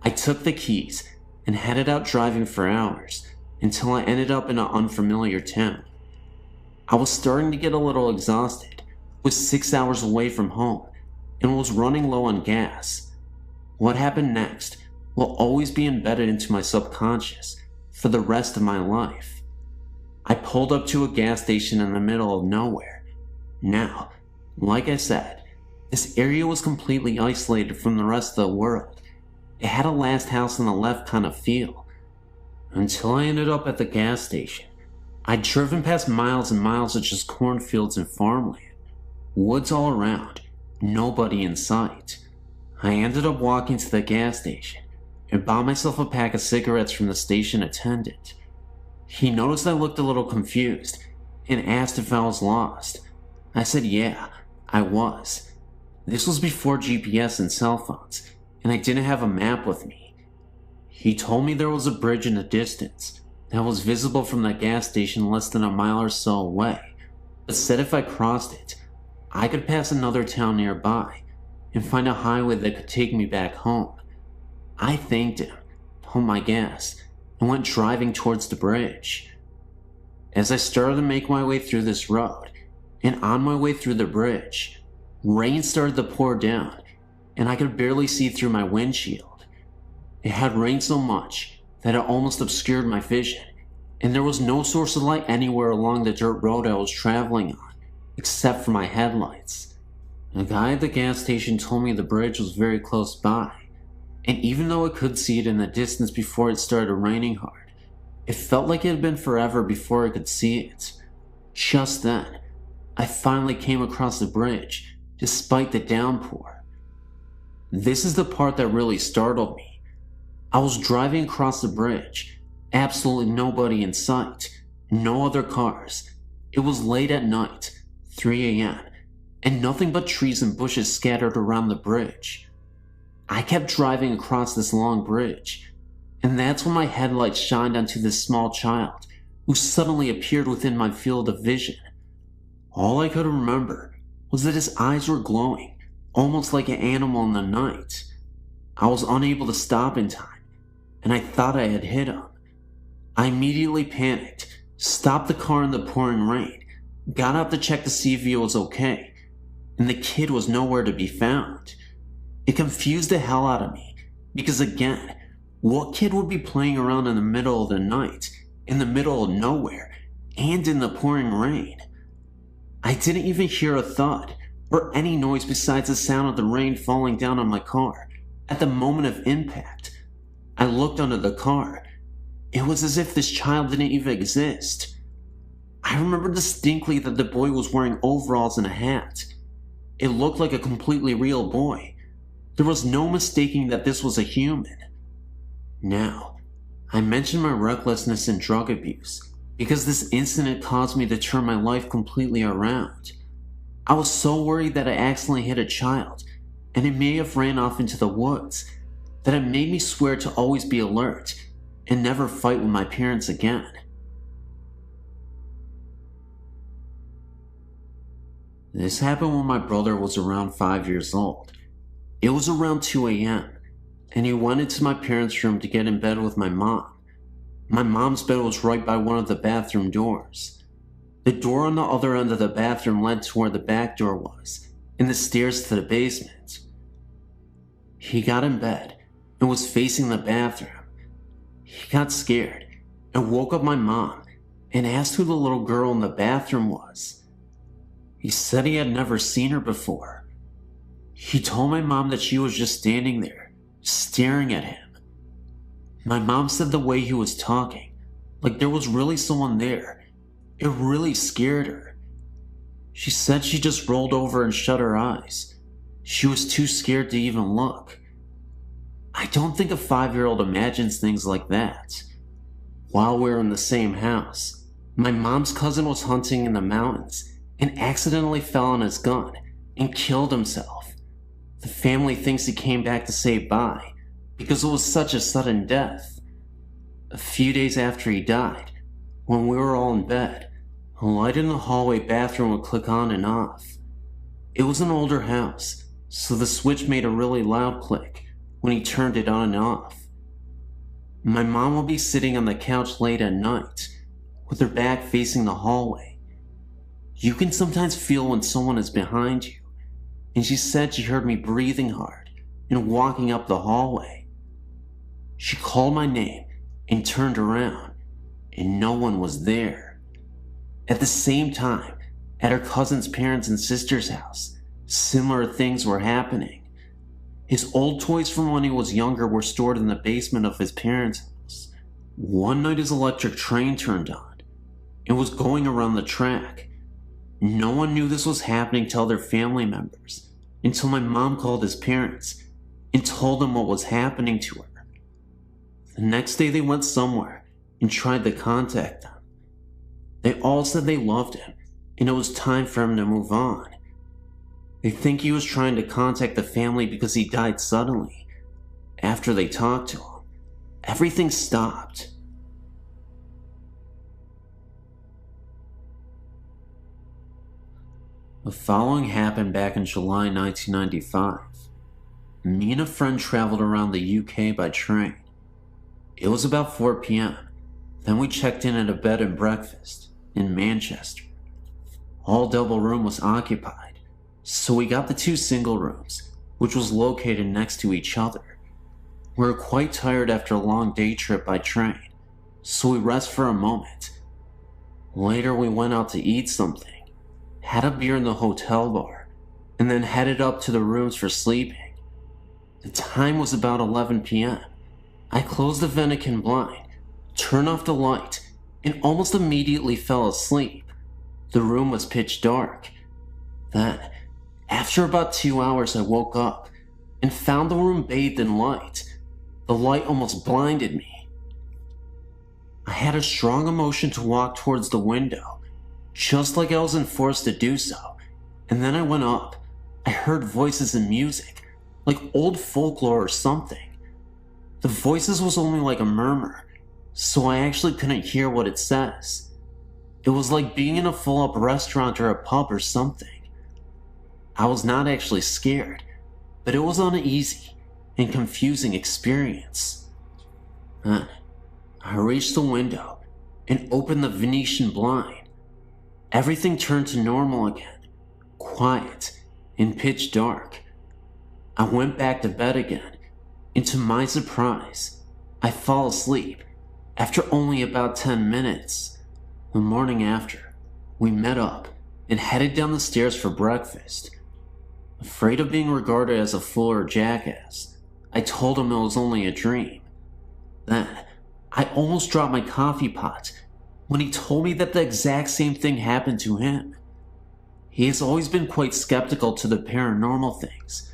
I took the keys and headed out driving for hours until I ended up in an unfamiliar town. I was starting to get a little exhausted, was 6 hours away from home, and was running low on gas. What happened next will always be embedded into my subconscious for the rest of my life. I pulled up to a gas station in the middle of nowhere. Now, like I said, this area was completely isolated from the rest of the world. It had a last house on the left kind of feel. Until I ended up at the gas station. I'd driven past miles and miles of just cornfields and farmland. Woods all around, nobody in sight. I ended up walking to the gas station and bought myself a pack of cigarettes from the station attendant. He noticed I looked a little confused and asked if I was lost. I said yeah, I was. This was before GPS and cell phones, and I didn't have a map with me. He told me there was a bridge in the distance that was visible from the gas station less than a mile or so away, but said if I crossed it, I could pass another town nearby and find a highway that could take me back home. I thanked him, pumped my gas, and went driving towards the bridge. As I started to make my way through this road, and on my way through the bridge, rain started to pour down, and I could barely see through my windshield. It had rained so much that it almost obscured my vision, and there was no source of light anywhere along the dirt road I was traveling on, except for my headlights. The guy at the gas station told me the bridge was very close by, and even though I could see it in the distance before it started raining hard, it felt like it had been forever before I could see it. Just then, I finally came across the bridge, despite the downpour. This is the part that really startled me. I was driving across the bridge, absolutely nobody in sight, no other cars. It was late at night, 3 a.m., and nothing but trees and bushes scattered around the bridge. I kept driving across this long bridge, and that's when my headlights shined onto this small child who suddenly appeared within my field of vision. All I could remember was that his eyes were glowing, almost like an animal in the night. I was unable to stop in time, and I thought I had hit him. I immediately panicked, stopped the car in the pouring rain, got out to check to see if he was okay, and the kid was nowhere to be found. It confused the hell out of me, because again, what kid would be playing around in the middle of the night, in the middle of nowhere, and in the pouring rain? I didn't even hear a thud, or any noise besides the sound of the rain falling down on my car at the moment of impact. I looked under the car. It was as if this child didn't even exist. I remember distinctly that the boy was wearing overalls and a hat. It looked like a completely real boy. There was no mistaking that this was a human. Now, I mention my recklessness and drug abuse because this incident caused me to turn my life completely around. I was so worried that I accidentally hit a child, and it may have ran off into the woods, that it made me swear to always be alert and never fight with my parents again. This happened when my brother was around 5 years old. It was around 2 a.m., and he went into my parents' room to get in bed with my mom. My mom's bed was right by one of the bathroom doors. The door on the other end of the bathroom led to where the back door was, and the stairs to the basement. He got in bed and was facing the bathroom. He got scared and woke up my mom and asked who the little girl in the bathroom was. He said he had never seen her before. He told my mom that she was just standing there, staring at him. My mom said the way he was talking, like there was really someone there, it really scared her. She said she just rolled over and shut her eyes. She was too scared to even look. I don't think a 5-year-old imagines things like that. While we were in the same house, my mom's cousin was hunting in the mountains and accidentally fell on his gun and killed himself. The family thinks he came back to say bye because it was such a sudden death. A few days after he died, when we were all in bed, a light in the hallway bathroom would click on and off. It was an older house, so the switch made a really loud click when he turned it on and off. My mom would be sitting on the couch late at night, with her back facing the hallway. You can sometimes feel when someone is behind you, and she said she heard me breathing hard and walking up the hallway. She called my name and turned around, and no one was there. At the same time, at her cousin's parents' and sister's house, similar things were happening. His old toys from when he was younger were stored in the basement of his parents' house. One night his electric train turned on. It was going around the track. No one knew this was happening to other family members until my mom called his parents and told them what was happening to her. The next day they went somewhere and tried to contact them. They all said they loved him and it was time for him to move on. They think he was trying to contact the family because he died suddenly. After they talked to him, everything stopped. The following happened back in July 1995. Me and a friend traveled around the UK by train. It was about 4 p.m. Then we checked in at a bed and breakfast in Manchester. All double room was occupied, so we got the 2 single rooms, which was located next to each other. We were quite tired after a long day trip by train, so we rest for a moment. Later we went out to eat something, had a beer in the hotel bar, and then headed up to the rooms for sleeping. The time was about 11 p.m. I closed the Vatican blind, turned off the light, and almost immediately fell asleep. The room was pitch dark. Then, after about 2 hours, I woke up and found the room bathed in light. The light almost blinded me. I had a strong emotion to walk towards the window, just like I was enforced to do so, and then I went up. I heard voices and music, like old folklore or something. The voices was only like a murmur, so I actually couldn't hear what it says. It was like being in a full-up restaurant or a pub or something. I was not actually scared, but it was an uneasy and confusing experience. Then, I reached the window and opened the Venetian blind. Everything turned to normal again, quiet and pitch dark. I went back to bed again, and to my surprise, I fell asleep after only about 10 minutes. The morning after, we met up and headed down the stairs for breakfast. Afraid of being regarded as a fool or jackass, I told him it was only a dream. Then, I almost dropped my coffee pot when he told me that the exact same thing happened to him. He has always been quite skeptical to the paranormal things,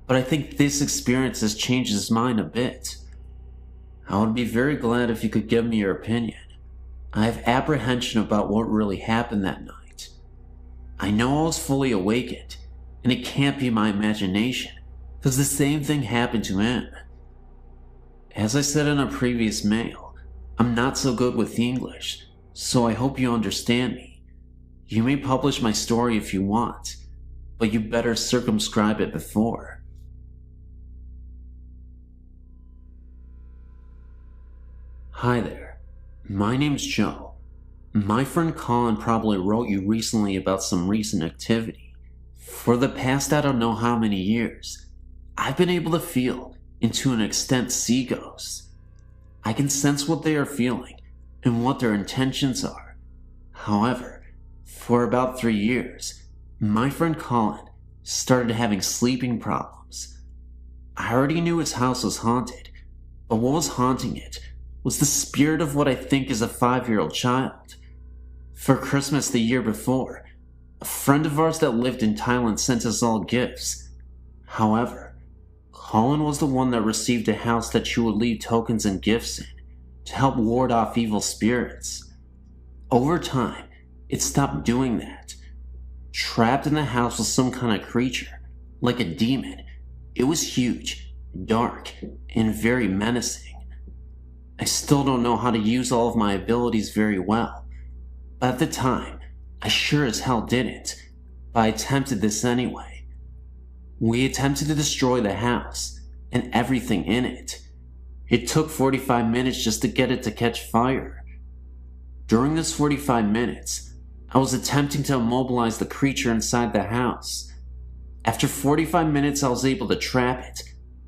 but I think this experience has changed his mind a bit. I would be very glad if you could give me your opinion. I have apprehension about what really happened that night. I know I was fully awakened, and it can't be my imagination, because the same thing happened to him. As I said in a previous mail, I'm not so good with English, so I hope you understand me. You may publish my story if you want, but you better circumscribe it before. Hi there, my name's Joe. My friend Colin probably wrote you recently about some recent activity. For the past I don't know how many years, I've been able to feel, and to an extent see ghosts. I can sense what they are feeling and what their intentions are. However, for about 3 years, my friend Colin started having sleeping problems. I already knew his house was haunted, but what was haunting it was the spirit of what I think is a 5-year-old child. For Christmas the year before, a friend of ours that lived in Thailand sent us all gifts. However, Colin was the one that received a house that you would leave tokens and gifts in to help ward off evil spirits. Over time, it stopped doing that. Trapped in the house was some kind of creature, like a demon. It was huge, dark, and very menacing. I still don't know how to use all of my abilities very well, but at the time, I sure as hell didn't, but I attempted this anyway. We attempted to destroy the house and everything in it. It took 45 minutes just to get it to catch fire. During this 45 minutes, I was attempting to immobilize the creature inside the house. After 45 minutes, I was able to trap it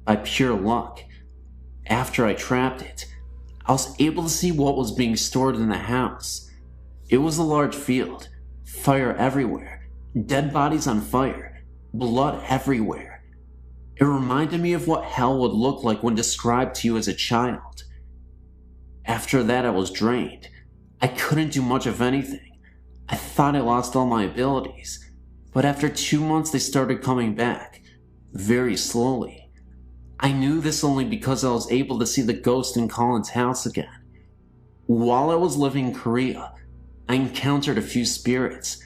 by pure luck. After I trapped it, I was able to see what was being stored in the house. It was a large field, fire everywhere, dead bodies on fire, blood everywhere. It reminded me of what hell would look like when described to you as a child. After that, I was drained. I couldn't do much of anything. I thought I lost all my abilities, but after 2 months they started coming back, very slowly. I knew this only because I was able to see the ghost in Colin's house again. While I was living in Korea, I encountered a few spirits,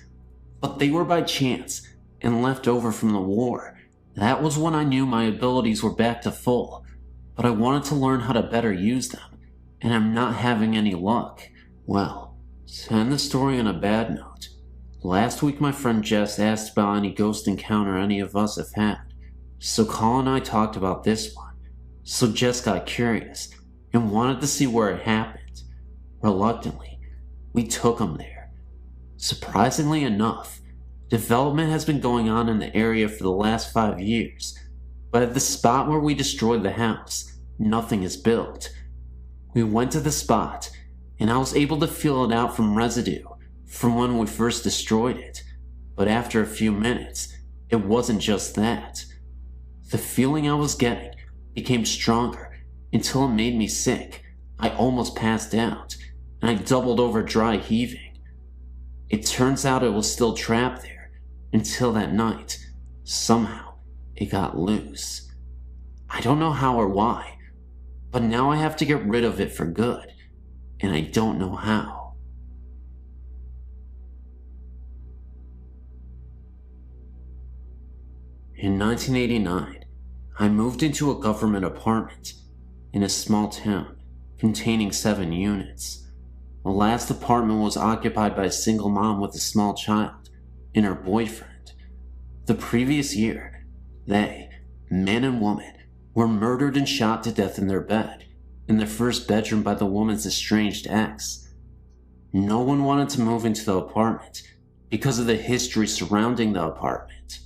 but they were by chance and left over from the war. That was when I knew my abilities were back to full, but I wanted to learn how to better use them, and I'm not having any luck. Well, to end the story on a bad note, last week my friend Jess asked about any ghost encounter any of us have had, so Colin and I talked about this one. So Jess got curious and wanted to see where it happened. Reluctantly, we took him there. Surprisingly enough, development has been going on in the area for the last 5 years, but at the spot where we destroyed the house, nothing is built. We went to the spot, and I was able to feel it out from residue from when we first destroyed it, but after a few minutes, it wasn't just that. The feeling I was getting became stronger until it made me sick. I almost passed out, and I doubled over dry heaving. It turns out it was still trapped there, until that night, somehow, it got loose. I don't know how or why, but now I have to get rid of it for good, and I don't know how. In 1989, I moved into a government apartment in a small town containing 7 units. The last apartment was occupied by a single mom with a small child and her boyfriend. The previous year, they, man and woman, were murdered and shot to death in their bed, in their first bedroom by the woman's estranged ex. No one wanted to move into the apartment because of the history surrounding the apartment.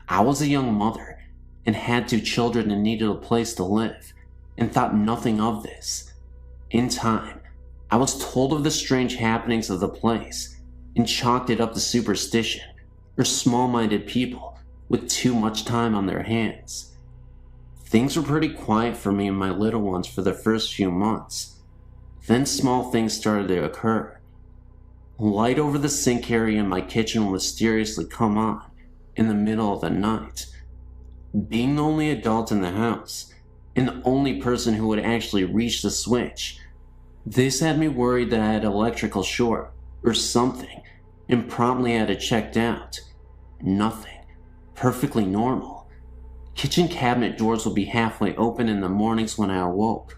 I was a young mother and had 2 children and needed a place to live, and thought nothing of this. In time, I was told of the strange happenings of the place and chalked it up to superstition or small-minded people with too much time on their hands. Things were pretty quiet for me and my little ones for the first few months. Then small things started to occur. Light over the sink area in my kitchen will mysteriously come on in the middle of the night. Being the only adult in the house, and the only person who would actually reach the switch, this had me worried that I had an electrical short or something, and promptly had it checked out. Nothing. Perfectly normal. Kitchen cabinet doors would be halfway open in the mornings when I awoke.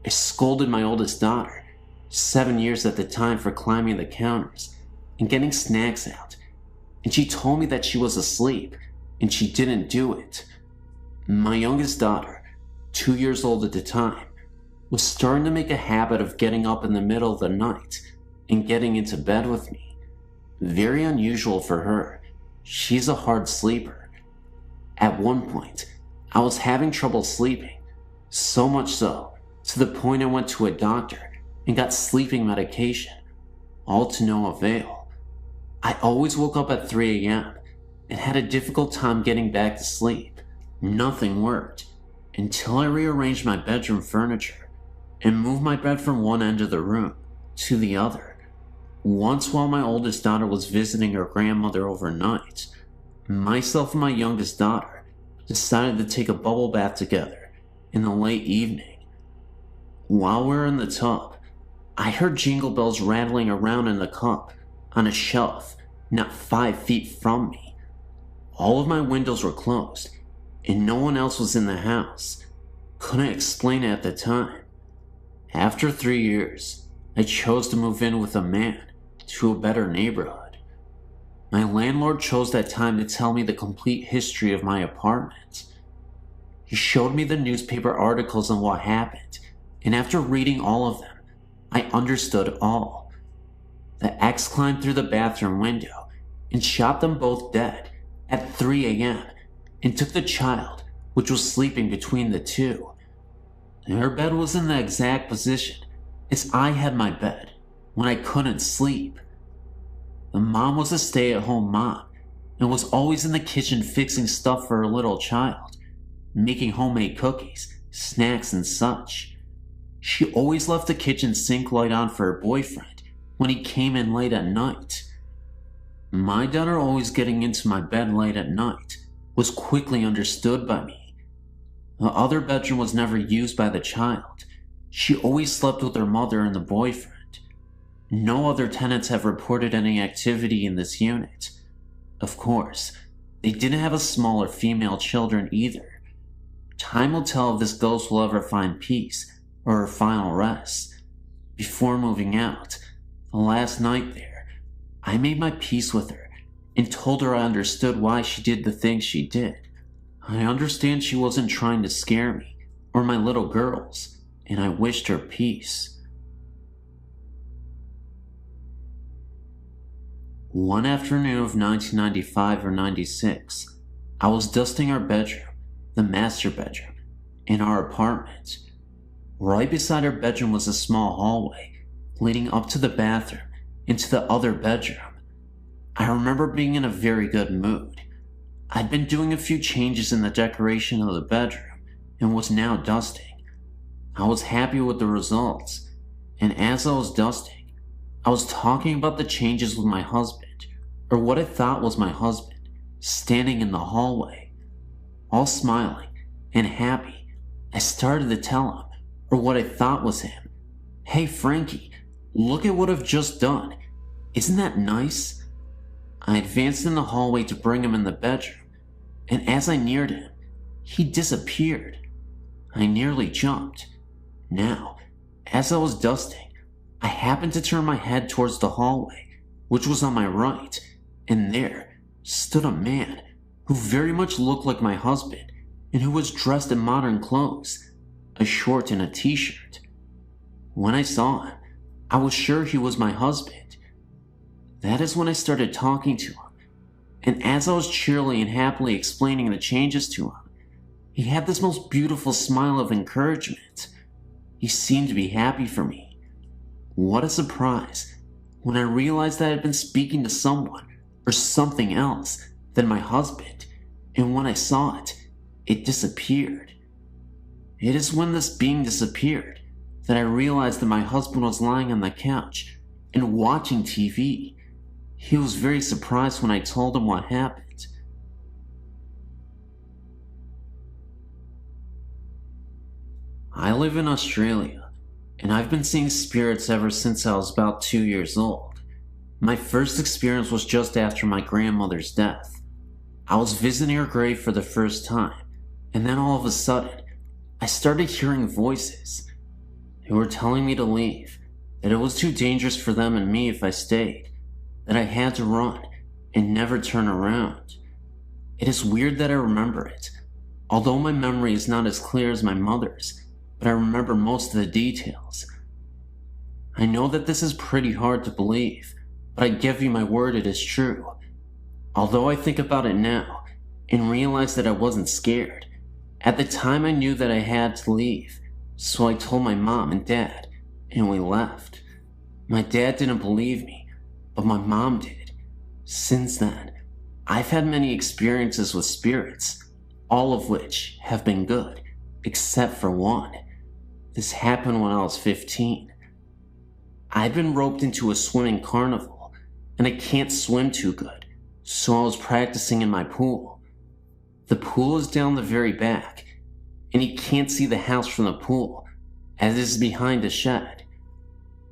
I scolded my oldest daughter, 7 years at the time, for climbing the counters and getting snacks out, and she told me that she was asleep and she didn't do it. My youngest daughter, 2 years old at the time, was starting to make a habit of getting up in the middle of the night and getting into bed with me. Very unusual for her. She's a hard sleeper. At one point, I was having trouble sleeping, so much so, to the point I went to a doctor and got sleeping medication, all to no avail. I always woke up at 3 a.m. and had a difficult time getting back to sleep. Nothing worked until I rearranged my bedroom furniture and moved my bed from one end of the room to the other. Once, while my oldest daughter was visiting her grandmother overnight, myself and my youngest daughter decided to take a bubble bath together in the late evening. While we were in the tub, I heard jingle bells rattling around in the cup on a shelf not 5 feet from me. All of my windows were closed, and no one else was in the house. Couldn't explain it at the time. After 3 years, I chose to move in with a man to a better neighborhood. My landlord chose that time to tell me the complete history of my apartment. He showed me the newspaper articles on what happened, and after reading all of them, I understood all. The ex climbed through the bathroom window and shot them both dead at 3 a.m. and took the child, which was sleeping between the two. Her bed was in the exact position as I had my bed when I couldn't sleep. The mom was a stay-at-home mom and was always in the kitchen fixing stuff for her little child, making homemade cookies, snacks, and such. She always left the kitchen sink light on for her boyfriend when he came in late at night. My daughter always getting into my bed late at night was quickly understood by me. The other bedroom was never used by the child. She always slept with her mother and the boyfriend. No other tenants have reported any activity in this unit. Of course, they didn't have a smaller female children either. Time will tell if this ghost will ever find peace or her final rest. Before moving out, the last night there, I made my peace with her and told her I understood why she did the things she did. I understand she wasn't trying to scare me or my little girls, and I wished her peace. One afternoon of 1995 or 96, I was dusting our bedroom, the master bedroom, in our apartment. Right beside our bedroom was a small hallway leading up to the bathroom into the other bedroom. I remember being in a very good mood. I'd been doing a few changes in the decoration of the bedroom and was now dusting. I was happy with the results, and as I was dusting, I was talking about the changes with my husband, or what I thought was my husband, standing in the hallway. All smiling and happy, I started to tell him, or what I thought was him, "Hey Frankie, look at what I've just done. Isn't that nice?" I advanced in the hallway to bring him in the bedroom, and as I neared him, he disappeared. I nearly jumped. Now, as I was dusting, I happened to turn my head towards the hallway, which was on my right, and there stood a man who very much looked like my husband and who was dressed in modern clothes, a short and a t-shirt. When I saw him, I was sure he was my husband. That is when I started talking to him, and as I was cheerily and happily explaining the changes to him, he had this most beautiful smile of encouragement. He seemed to be happy for me. What a surprise when I realized that I had been speaking to someone or something else than my husband, and when I saw it, it disappeared. It is when this being disappeared that I realized that my husband was lying on the couch, and watching TV. He was very surprised when I told him what happened. I live in Australia, and I've been seeing spirits ever since I was about 2 years old. My first experience was just after my grandmother's death. I was visiting her grave for the first time, and then all of a sudden, I started hearing voices. They were telling me to leave, that it was too dangerous for them and me if I stayed, that I had to run and never turn around. It is weird that I remember it, although my memory is not as clear as my mother's, but I remember most of the details. I know that this is pretty hard to believe, but I give you my word it is true. Although I think about it now and realize that I wasn't scared, at the time I knew that I had to leave, so I told my mom and dad, and we left. My dad didn't believe me, but my mom did. Since then, I've had many experiences with spirits, all of which have been good, except for one. This happened when I was 15. I'd been roped into a swimming carnival, and I can't swim too good, so I was practicing in my pool. The pool is down the very back, and you can't see the house from the pool, as it is behind a shed.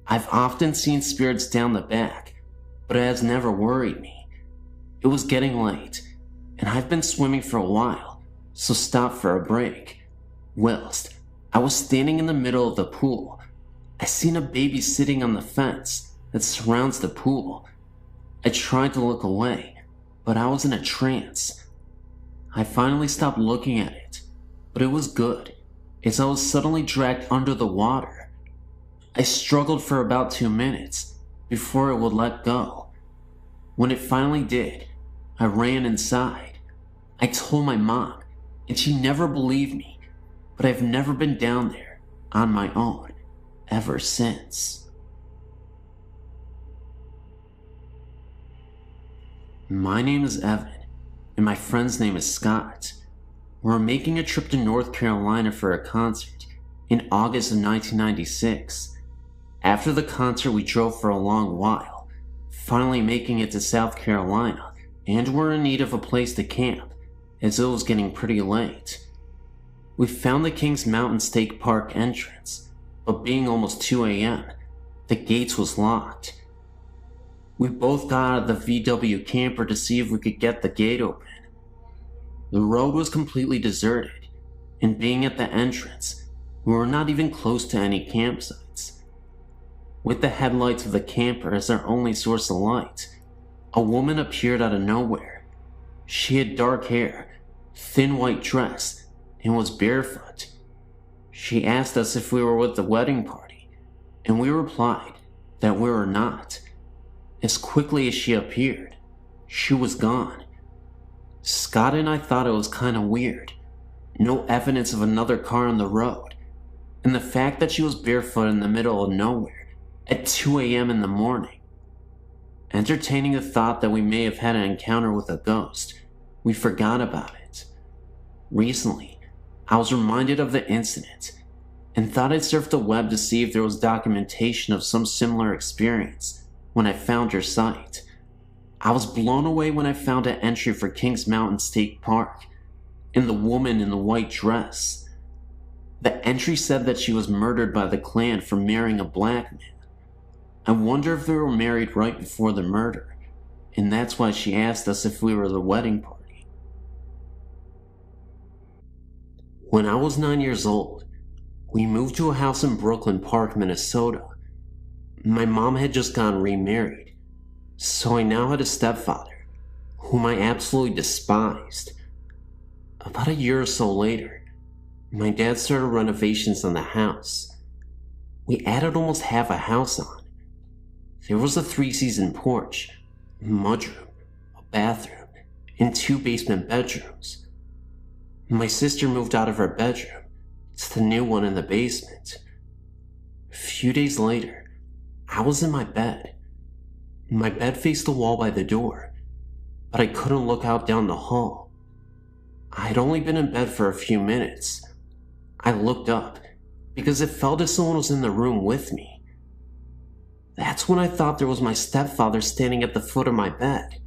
I've often seen spirits down the back, but it has never worried me. It was getting late, and I've been swimming for a while, so stopped for a break. Whilst I was standing in the middle of the pool, I seen a baby sitting on the fence that surrounds the pool. I tried to look away, but I was in a trance. I finally stopped looking at it, but it was good, as I was suddenly dragged under the water. I struggled for about 2 minutes before it would let go. When it finally did, I ran inside. I told my mom, and she never believed me, but I've never been down there on my own ever since. My name is Evan, and my friend's name is Scott. We're making a trip to North Carolina for a concert in August of 1996. After the concert, we drove for a long while, finally making it to South Carolina, and were in need of a place to camp, as it was getting pretty late. We found the Kings Mountain State Park entrance, but being almost 2 a.m., the gates was locked. We both got out of the VW camper to see if we could get the gate open. The road was completely deserted, and being at the entrance, we were not even close to any campsites. With the headlights of the camper as our only source of light, a woman appeared out of nowhere. She had dark hair, thin white dress, and was barefoot. She asked us if we were with the wedding party, and we replied that we were not. As quickly as she appeared, she was gone. Scott and I thought it was kind of weird. No evidence of another car on the road, and the fact that she was barefoot in the middle of nowhere at 2 a.m. in the morning. Entertaining the thought that we may have had an encounter with a ghost, we forgot about it. Recently, I was reminded of the incident and thought I'd surf the web to see if there was documentation of some similar experience when I found your site. I was blown away when I found an entry for Kings Mountain State Park and the woman in the white dress. The entry said that she was murdered by the Klan for marrying a black man. I wonder if they were married right before the murder, and that's why she asked us if we were the wedding party. When I was 9 years old, we moved to a house in Brooklyn Park, Minnesota. My mom had just gotten remarried, so I now had a stepfather, whom I absolutely despised. About a year or so later, my dad started renovations on the house. We added almost half a house on. There was a 3-season porch, a mudroom, a bathroom, and 2 basement bedrooms. My sister moved out of her bedroom to the new one in the basement. A few days later, I was in my bed. My bed faced the wall by the door, but I couldn't look out down the hall. I had only been in bed for a few minutes. I looked up because it felt as someone was in the room with me. That's when I thought there was my stepfather standing at the foot of my bed.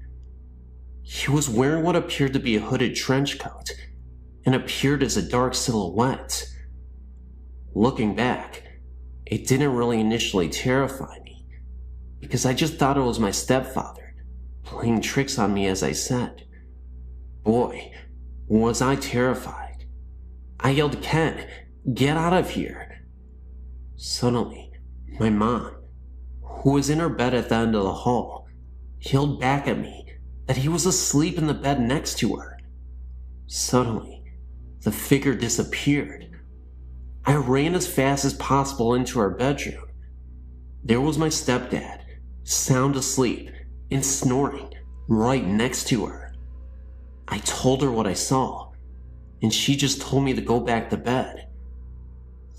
He was wearing what appeared to be a hooded trench coat and appeared as a dark silhouette. Looking back, it didn't really initially terrify me because I just thought it was my stepfather playing tricks on me, as I said. Boy, was I terrified. I yelled, "Ken, get out of here." Suddenly, my mom, who was in her bed at the end of the hall, yelled back at me that he was asleep in the bed next to her. Suddenly, the figure disappeared. I ran as fast as possible into our bedroom. There was my stepdad, sound asleep and snoring right next to her. I told her what I saw, and she just told me to go back to bed.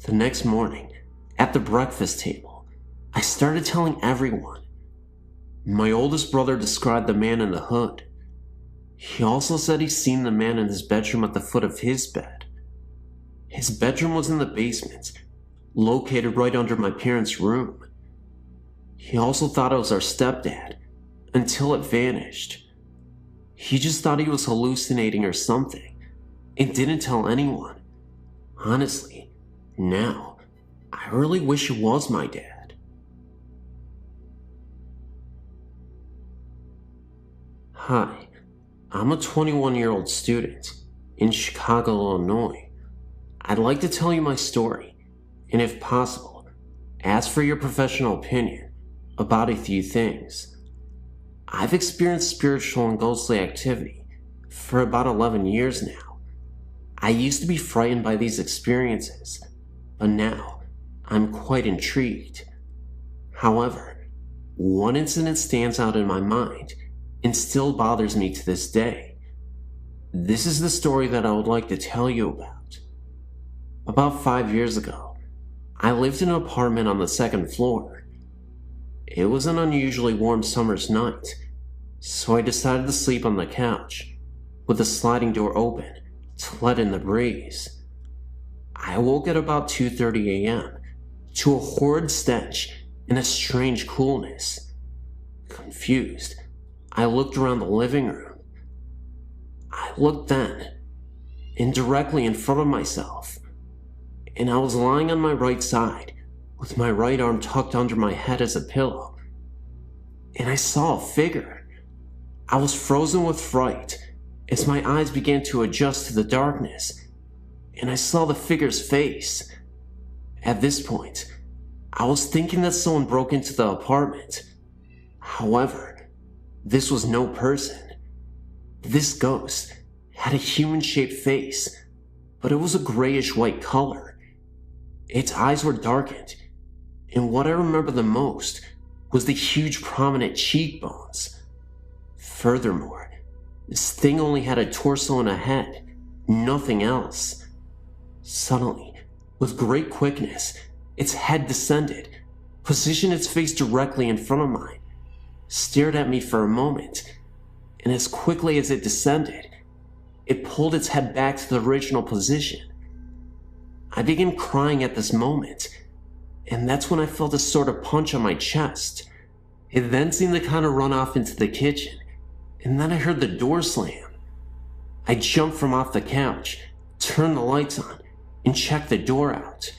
The next morning, at the breakfast table, I started telling everyone. My oldest brother described the man in the hood. He also said he'd seen the man in his bedroom at the foot of his bed. His bedroom was in the basement, located right under my parents' room. He also thought it was our stepdad, until it vanished. He just thought he was hallucinating or something, and didn't tell anyone. Honestly, now, I really wish it was my dad. Hi, I'm a 21-year-old student in Chicago, Illinois. I'd like to tell you my story, and if possible, ask for your professional opinion about a few things. I've experienced spiritual and ghostly activity for about 11 years now. I used to be frightened by these experiences, but now I'm quite intrigued. However, one incident stands out in my mind and still bothers me to this day. This is the story that I would like to tell you about. About 5 years ago, I lived in an apartment on the second floor. It was an unusually warm summer's night, so I decided to sleep on the couch, with the sliding door open to let in the breeze. I woke at about 2:30 a.m. to a horrid stench and a strange coolness. Confused, I looked around the living room. I looked then, and directly in front of myself, and I was lying on my right side, with my right arm tucked under my head as a pillow. And I saw a figure. I was frozen with fright as my eyes began to adjust to the darkness, and I saw the figure's face. At this point, I was thinking that someone broke into the apartment. However, this was no person. This ghost had a human-shaped face, but it was a grayish-white color. Its eyes were darkened, and what I remember the most was the huge prominent cheekbones. Furthermore, this thing only had a torso and a head, nothing else. Suddenly, with great quickness, its head descended, positioned its face directly in front of mine, stared at me for a moment, and as quickly as it descended, it pulled its head back to the original position. I began crying at this moment, and that's when I felt a sort of punch on my chest. It then seemed to kind of run off into the kitchen, and then I heard the door slam. I jumped from off the couch, turned the lights on, and checked the door out.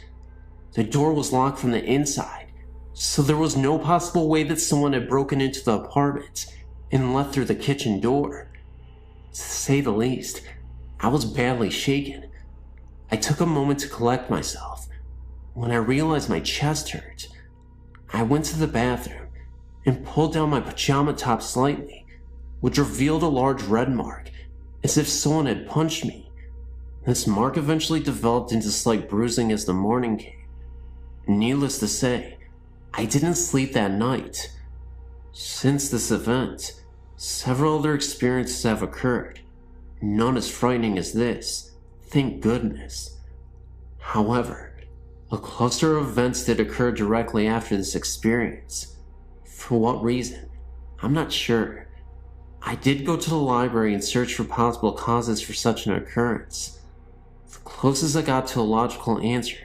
The door was locked from the inside, so there was no possible way that someone had broken into the apartment and left through the kitchen door. To say the least, I was badly shaken. I took a moment to collect myself. When I realized my chest hurt, I went to the bathroom and pulled down my pajama top slightly, which revealed a large red mark, as if someone had punched me. This mark eventually developed into slight bruising as the morning came. Needless to say, I didn't sleep that night. Since this event, several other experiences have occurred, none as frightening as this, thank goodness. However, a cluster of events did occur directly after this experience. For what reason? I'm not sure. I did go to the library and search for possible causes for such an occurrence. The closest I got to a logical answer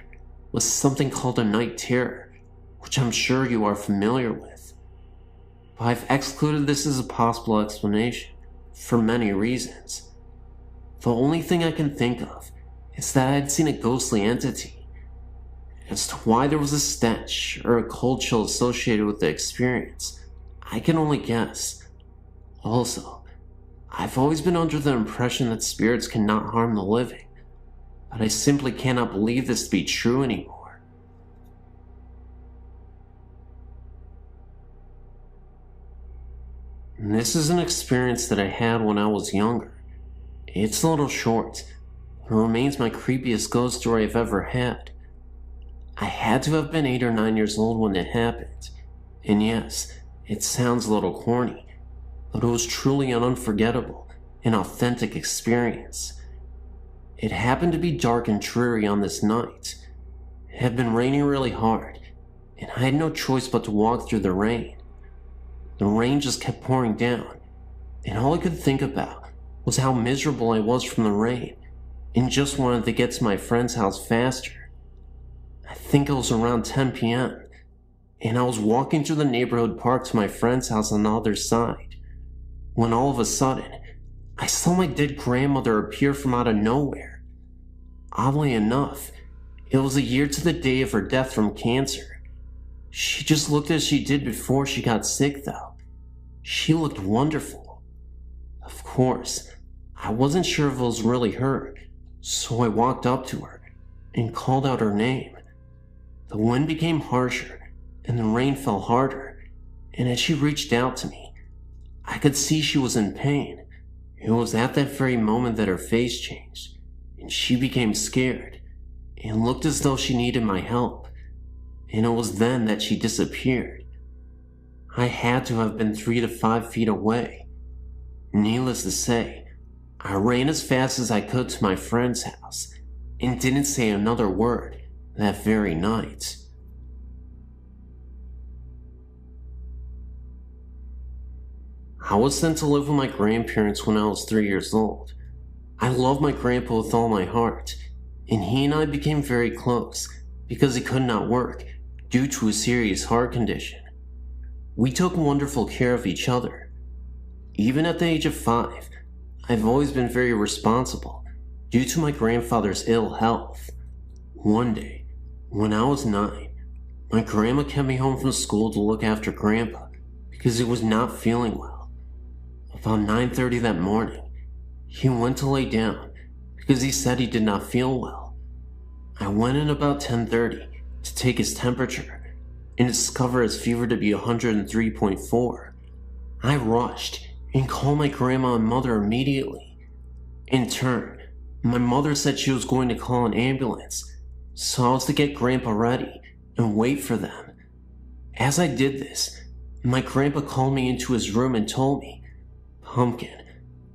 was something called a night terror, which I'm sure you are familiar with. But I've excluded this as a possible explanation for many reasons. The only thing I can think of is that I had seen a ghostly entity. As to why there was a stench or a cold chill associated with the experience, I can only guess. Also, I've always been under the impression that spirits cannot harm the living, but I simply cannot believe this to be true anymore. And this is an experience that I had when I was younger. It's a little short, but it remains my creepiest ghost story I've ever had. I had to have been 8 or 9 years old when it happened, and yes, it sounds a little corny, but it was truly an unforgettable and authentic experience. It happened to be dark and dreary on this night. It had been raining really hard, and I had no choice but to walk through the rain. The rain just kept pouring down, and all I could think about was how miserable I was from the rain, and just wanted to get to my friend's house faster. I think it was around 10 p.m., and I was walking through the neighborhood park to my friend's house on the other side, when all of a sudden, I saw my dead grandmother appear from out of nowhere. Oddly enough, it was a year to the day of her death from cancer. She just looked as she did before she got sick, though. She looked wonderful. Of course, I wasn't sure if it was really her, so I walked up to her and called out her name. The wind became harsher and the rain fell harder, and as she reached out to me, I could see she was in pain. It was at that very moment that her face changed, and she became scared, and looked as though she needed my help, and it was then that she disappeared. I had to have been 3 to 5 feet away. Needless to say, I ran as fast as I could to my friend's house, and didn't say another word that very night. I was sent to live with my grandparents when I was 3 years old. I loved my grandpa with all my heart, and he and I became very close because he could not work due to a serious heart condition. We took wonderful care of each other. Even at the age of 5, I've always been very responsible due to my grandfather's ill health. One day, when I was 9, my grandma kept me home from school to look after Grandpa because he was not feeling well. About 9:30 that morning, he went to lay down because he said he did not feel well. I went in about 10:30 to take his temperature and discovered his fever to be 103.4. I rushed and called my grandma and mother immediately. In turn, my mother said she was going to call an ambulance, so I was to get Grandpa ready and wait for them. As I did this, my grandpa called me into his room and told me, "Pumpkin,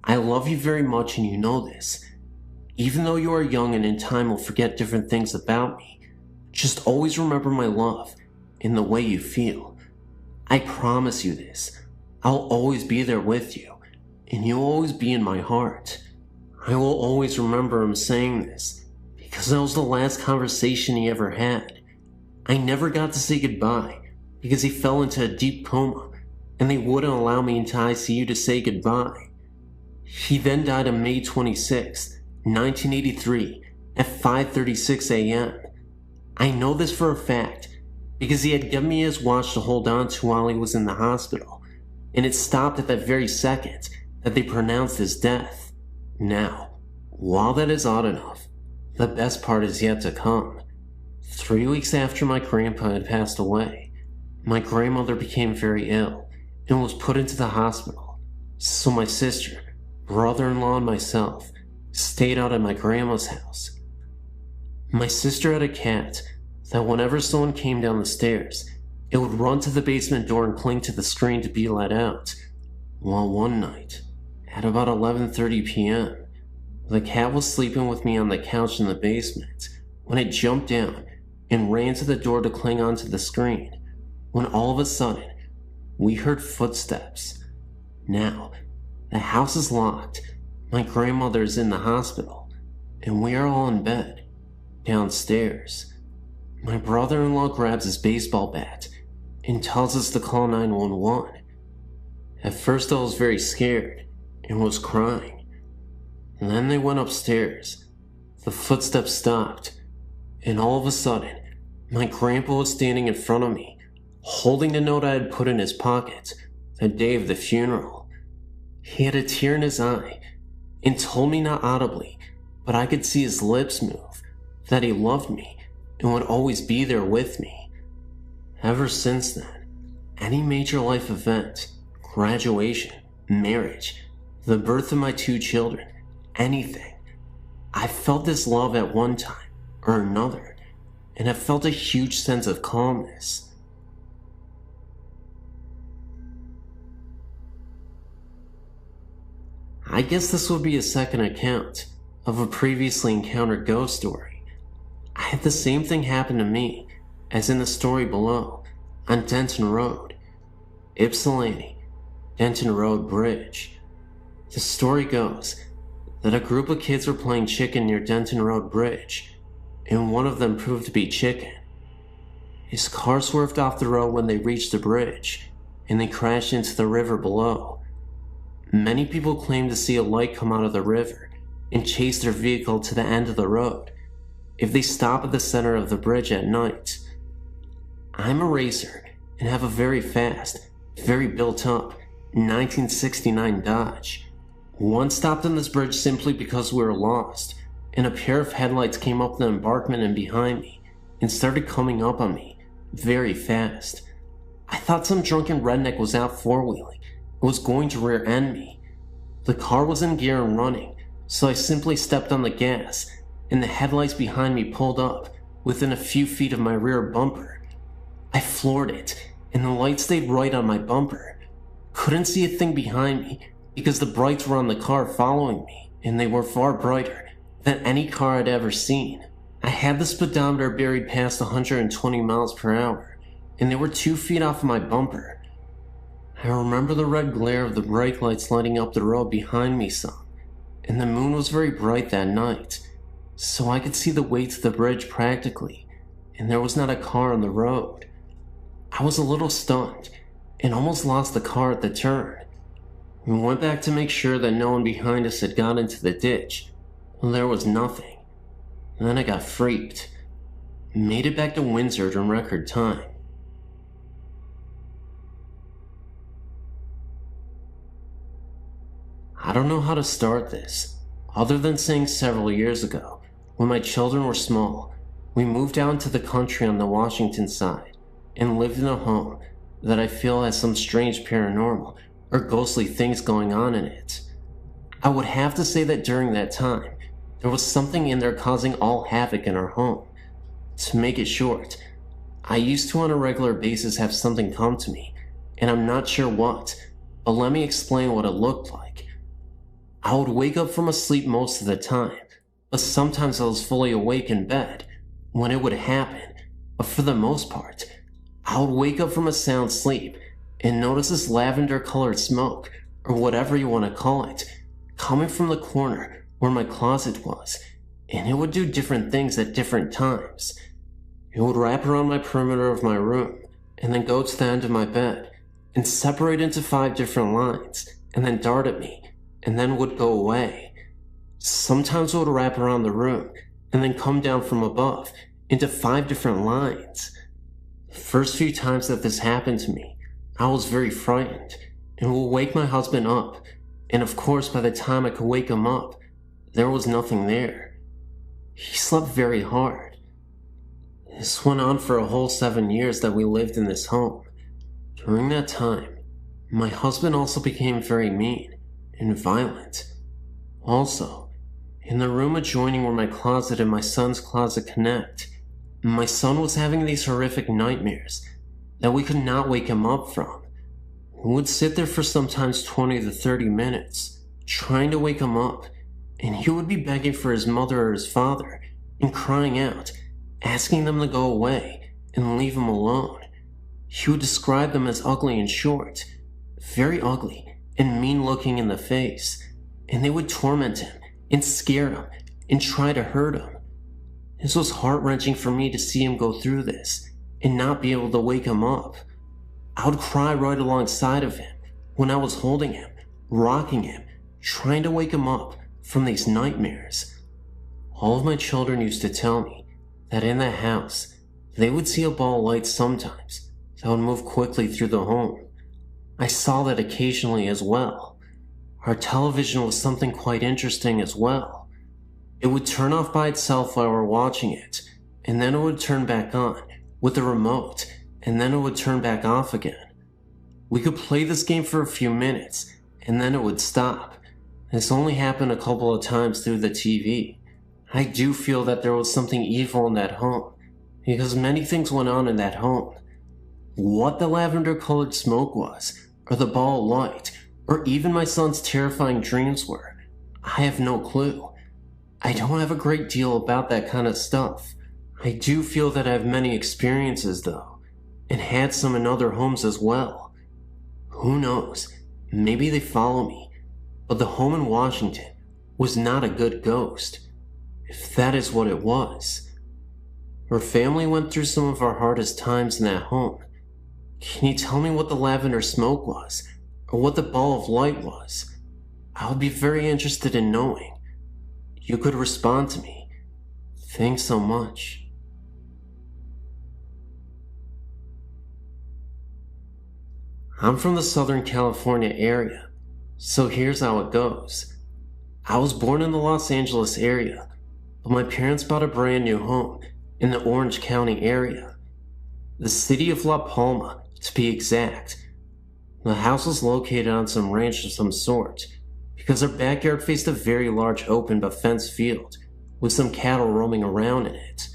I love you very much and you know this. Even though you are young and in time will forget different things about me, just always remember my love and the way you feel. I promise you this. I'll always be there with you, and you'll always be in my heart." I will always remember him saying this, because that was the last conversation he ever had. I never got to say goodbye, because he fell into a deep coma, and they wouldn't allow me into ICU to say goodbye. He then died on May 26, 1983, at 5:36 a.m. I know this for a fact, because he had given me his watch to hold on to while he was in the hospital, and it stopped at that very second that they pronounced his death. Now, while that is odd enough, the best part is yet to come. 3 weeks after my grandpa had passed away, my grandmother became very ill and was put into the hospital, so my sister, brother-in-law, and myself stayed out at my grandma's house. My sister had a cat that whenever someone came down the stairs, it would run to the basement door and cling to the screen to be let out. Well, one night, at about 11:30 p.m., the cat was sleeping with me on the couch in the basement when it jumped down and ran to the door to cling onto the screen, when all of a sudden, we heard footsteps. Now, the house is locked, my grandmother is in the hospital, and we are all in bed, downstairs. my brother-in-law grabs his baseball bat and tells us to call 911. At first I was very scared and was crying. And then they went upstairs. The footsteps stopped, and all of a sudden, my grandpa was standing in front of me, holding the note I had put in his pocket the day of the funeral. He had a tear in his eye and told me, not audibly, but I could see his lips move, that he loved me and would always be there with me. Ever since then, any major life event, graduation, marriage, the birth of my 2 children, anything, I felt this love at one time or another, and have felt a huge sense of calmness. I guess this would be a second account of a previously encountered ghost story. I had the same thing happen to me as in the story below on Denton Road, Ypsilanti, Denton Road Bridge. The story goes that a group of kids were playing chicken near Denton Road Bridge, and one of them proved to be Chicken. His car swerved off the road when they reached the bridge, and they crashed into the river below. Many people claim to see a light come out of the river and chase their vehicle to the end of the road if they stop at the center of the bridge at night. I'm a racer and have a very fast, very built-up 1969 Dodge. One stopped on this bridge simply because we were lost, and a pair of headlights came up the embankment and behind me and started coming up on me very fast. I thought some drunken redneck was out four-wheeling and was going to rear-end me. The car was in gear and running, so I simply stepped on the gas, and the headlights behind me pulled up within a few feet of my rear bumper. I floored it, and the light stayed right on my bumper. Couldn't see a thing behind me because the brights were on the car following me, and they were far brighter than any car I'd ever seen. I had the speedometer buried past 120 miles per hour, and they were 2 feet off of my bumper. I remember the red glare of the brake lights lighting up the road behind me some, and the moon was very bright that night, so I could see the way to the bridge practically, and there was not a car on the road. I was a little stunned, and almost lost the car at the turn. We went back to make sure that no one behind us had got into the ditch. Well, there was nothing. And then I got freaked. Made it back to Windsor in record time. I don't know how to start this, other than saying several years ago, when my children were small, we moved out into the country on the Washington side and lived in a home that I feel has some strange paranormal or ghostly things going on in it. I would have to say that during that time, there was something in there causing all havoc in our home. To make it short, I used to on a regular basis have something come to me, and I'm not sure what, but let me explain what it looked like. I would wake up from a sleep most of the time, but sometimes I was fully awake in bed when it would happen, but for the most part, I would wake up from a sound sleep and notice this lavender-colored smoke, or whatever you want to call it, coming from the corner where my closet was, and it would do different things at different times. It would wrap around my perimeter of my room, and then go to the end of my bed, and separate into 5 different lines, and then dart at me, and then would go away. Sometimes it would wrap around the room, and then come down from above, into 5 different lines. The first few times that this happened to me, I was very frightened, and would wake my husband up, and of course by the time I could wake him up, there was nothing there. He slept very hard. This went on for a whole 7 years that we lived in this home. During that time, my husband also became very mean and violent. Also, in the room adjoining where my closet and my son's closet connect, my son was having these horrific nightmares that we could not wake him up from. We would sit there for sometimes 20 to 30 minutes, trying to wake him up, and he would be begging for his mother or his father, and crying out, asking them to go away and leave him alone. He would describe them as ugly and short, very ugly and mean-looking in the face, and they would torment him and scare him and try to hurt him. This was heart-wrenching for me to see him go through this and not be able to wake him up. I would cry right alongside of him when I was holding him, rocking him, trying to wake him up from these nightmares. All of my children used to tell me that in the house, they would see a ball of light sometimes that would move quickly through the home. I saw that occasionally as well. Our television was something quite interesting as well. It would turn off by itself while we're watching it, and then it would turn back on with the remote, and then it would turn back off again. We could play this game for a few minutes, and then it would stop. This only happened a couple of times through the TV. I do feel that there was something evil in that home, because many things went on in that home. What the lavender-colored smoke was, or the ball of light, or even my son's terrifying dreams were, I have no clue. I don't have a great deal about that kind of stuff. I do feel that I have many experiences though, and had some in other homes as well. Who knows, maybe they follow me, but the home in Washington was not a good ghost, if that is what it was. Our family went through some of our hardest times in that home. Can you tell me what the lavender smoke was, or what the ball of light was? I would be very interested in knowing. You could respond to me. Thanks so much. I'm from the Southern California area, so here's how it goes. I was born in the Los Angeles area, but my parents bought a brand new home in the Orange County area. The city of La Palma, to be exact. The house was located on some ranch of some sort, because our backyard faced a very large open but fenced field, with some cattle roaming around in it.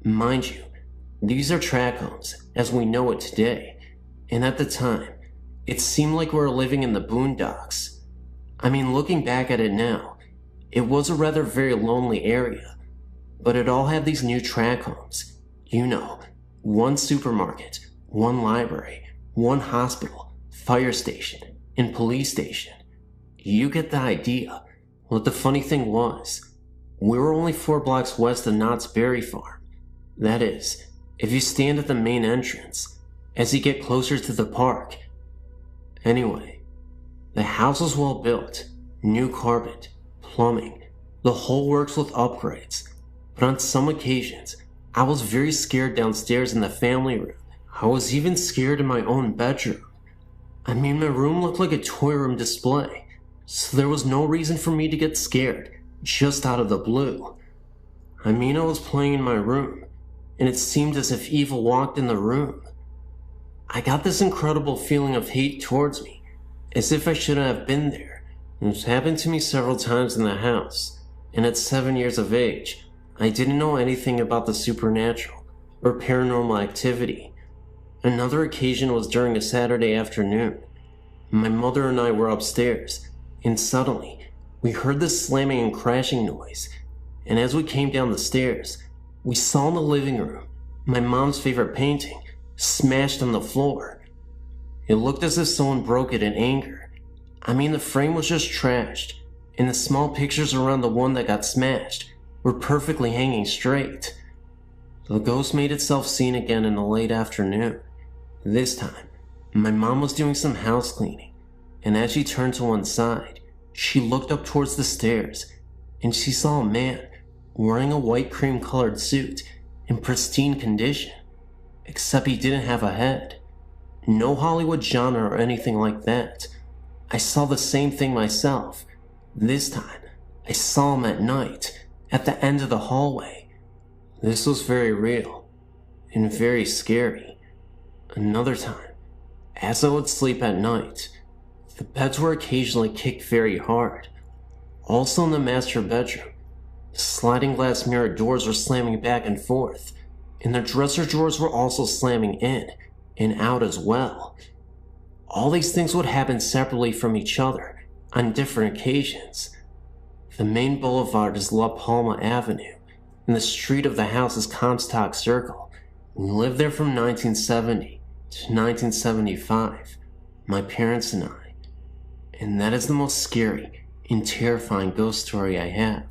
Mind you, these are tract homes, as we know it today, and at the time, it seemed like we were living in the boondocks. I mean, looking back at it now, it was a rather very lonely area, but it all had these new tract homes. You know, one supermarket, one library, one hospital, fire station, and police station. You get the idea. What the funny thing was, we were only 4 blocks west of Knott's Berry Farm. That is, if you stand at the main entrance, as you get closer to the park. Anyway, the house was well built, new carpet, plumbing, the whole works with upgrades. But on some occasions, I was very scared downstairs in the family room. I was even scared in my own bedroom. I mean, my room looked like a toy room display, so there was no reason for me to get scared, just out of the blue. I mean, I was playing in my room, and it seemed as if evil walked in the room. I got this incredible feeling of hate towards me, as if I shouldn't have been there. It's happened to me several times in the house, and at 7 years of age, I didn't know anything about the supernatural or paranormal activity. Another occasion was during a Saturday afternoon. My mother and I were upstairs, and suddenly, we heard this slamming and crashing noise, and as we came down the stairs, we saw in the living room my mom's favorite painting smashed on the floor. It looked as if someone broke it in anger. I mean, the frame was just trashed, and the small pictures around the one that got smashed were perfectly hanging straight. The ghost made itself seen again in the late afternoon. This time, my mom was doing some house cleaning, and as she turned to one side, she looked up towards the stairs, and she saw a man wearing a white cream-colored suit in pristine condition, except he didn't have a head. No Hollywood genre or anything like that. I saw the same thing myself. This time, I saw him at night, at the end of the hallway. This was very real, and very scary. Another time, as I would sleep at night, the beds were occasionally kicked very hard. Also in the master bedroom, the sliding glass mirror doors were slamming back and forth, and the dresser drawers were also slamming in and out as well. All these things would happen separately from each other on different occasions. The main boulevard is La Palma Avenue, and the street of the house is Comstock Circle. We lived there from 1970 to 1975, my parents and I. And that is the most scary and terrifying ghost story I have.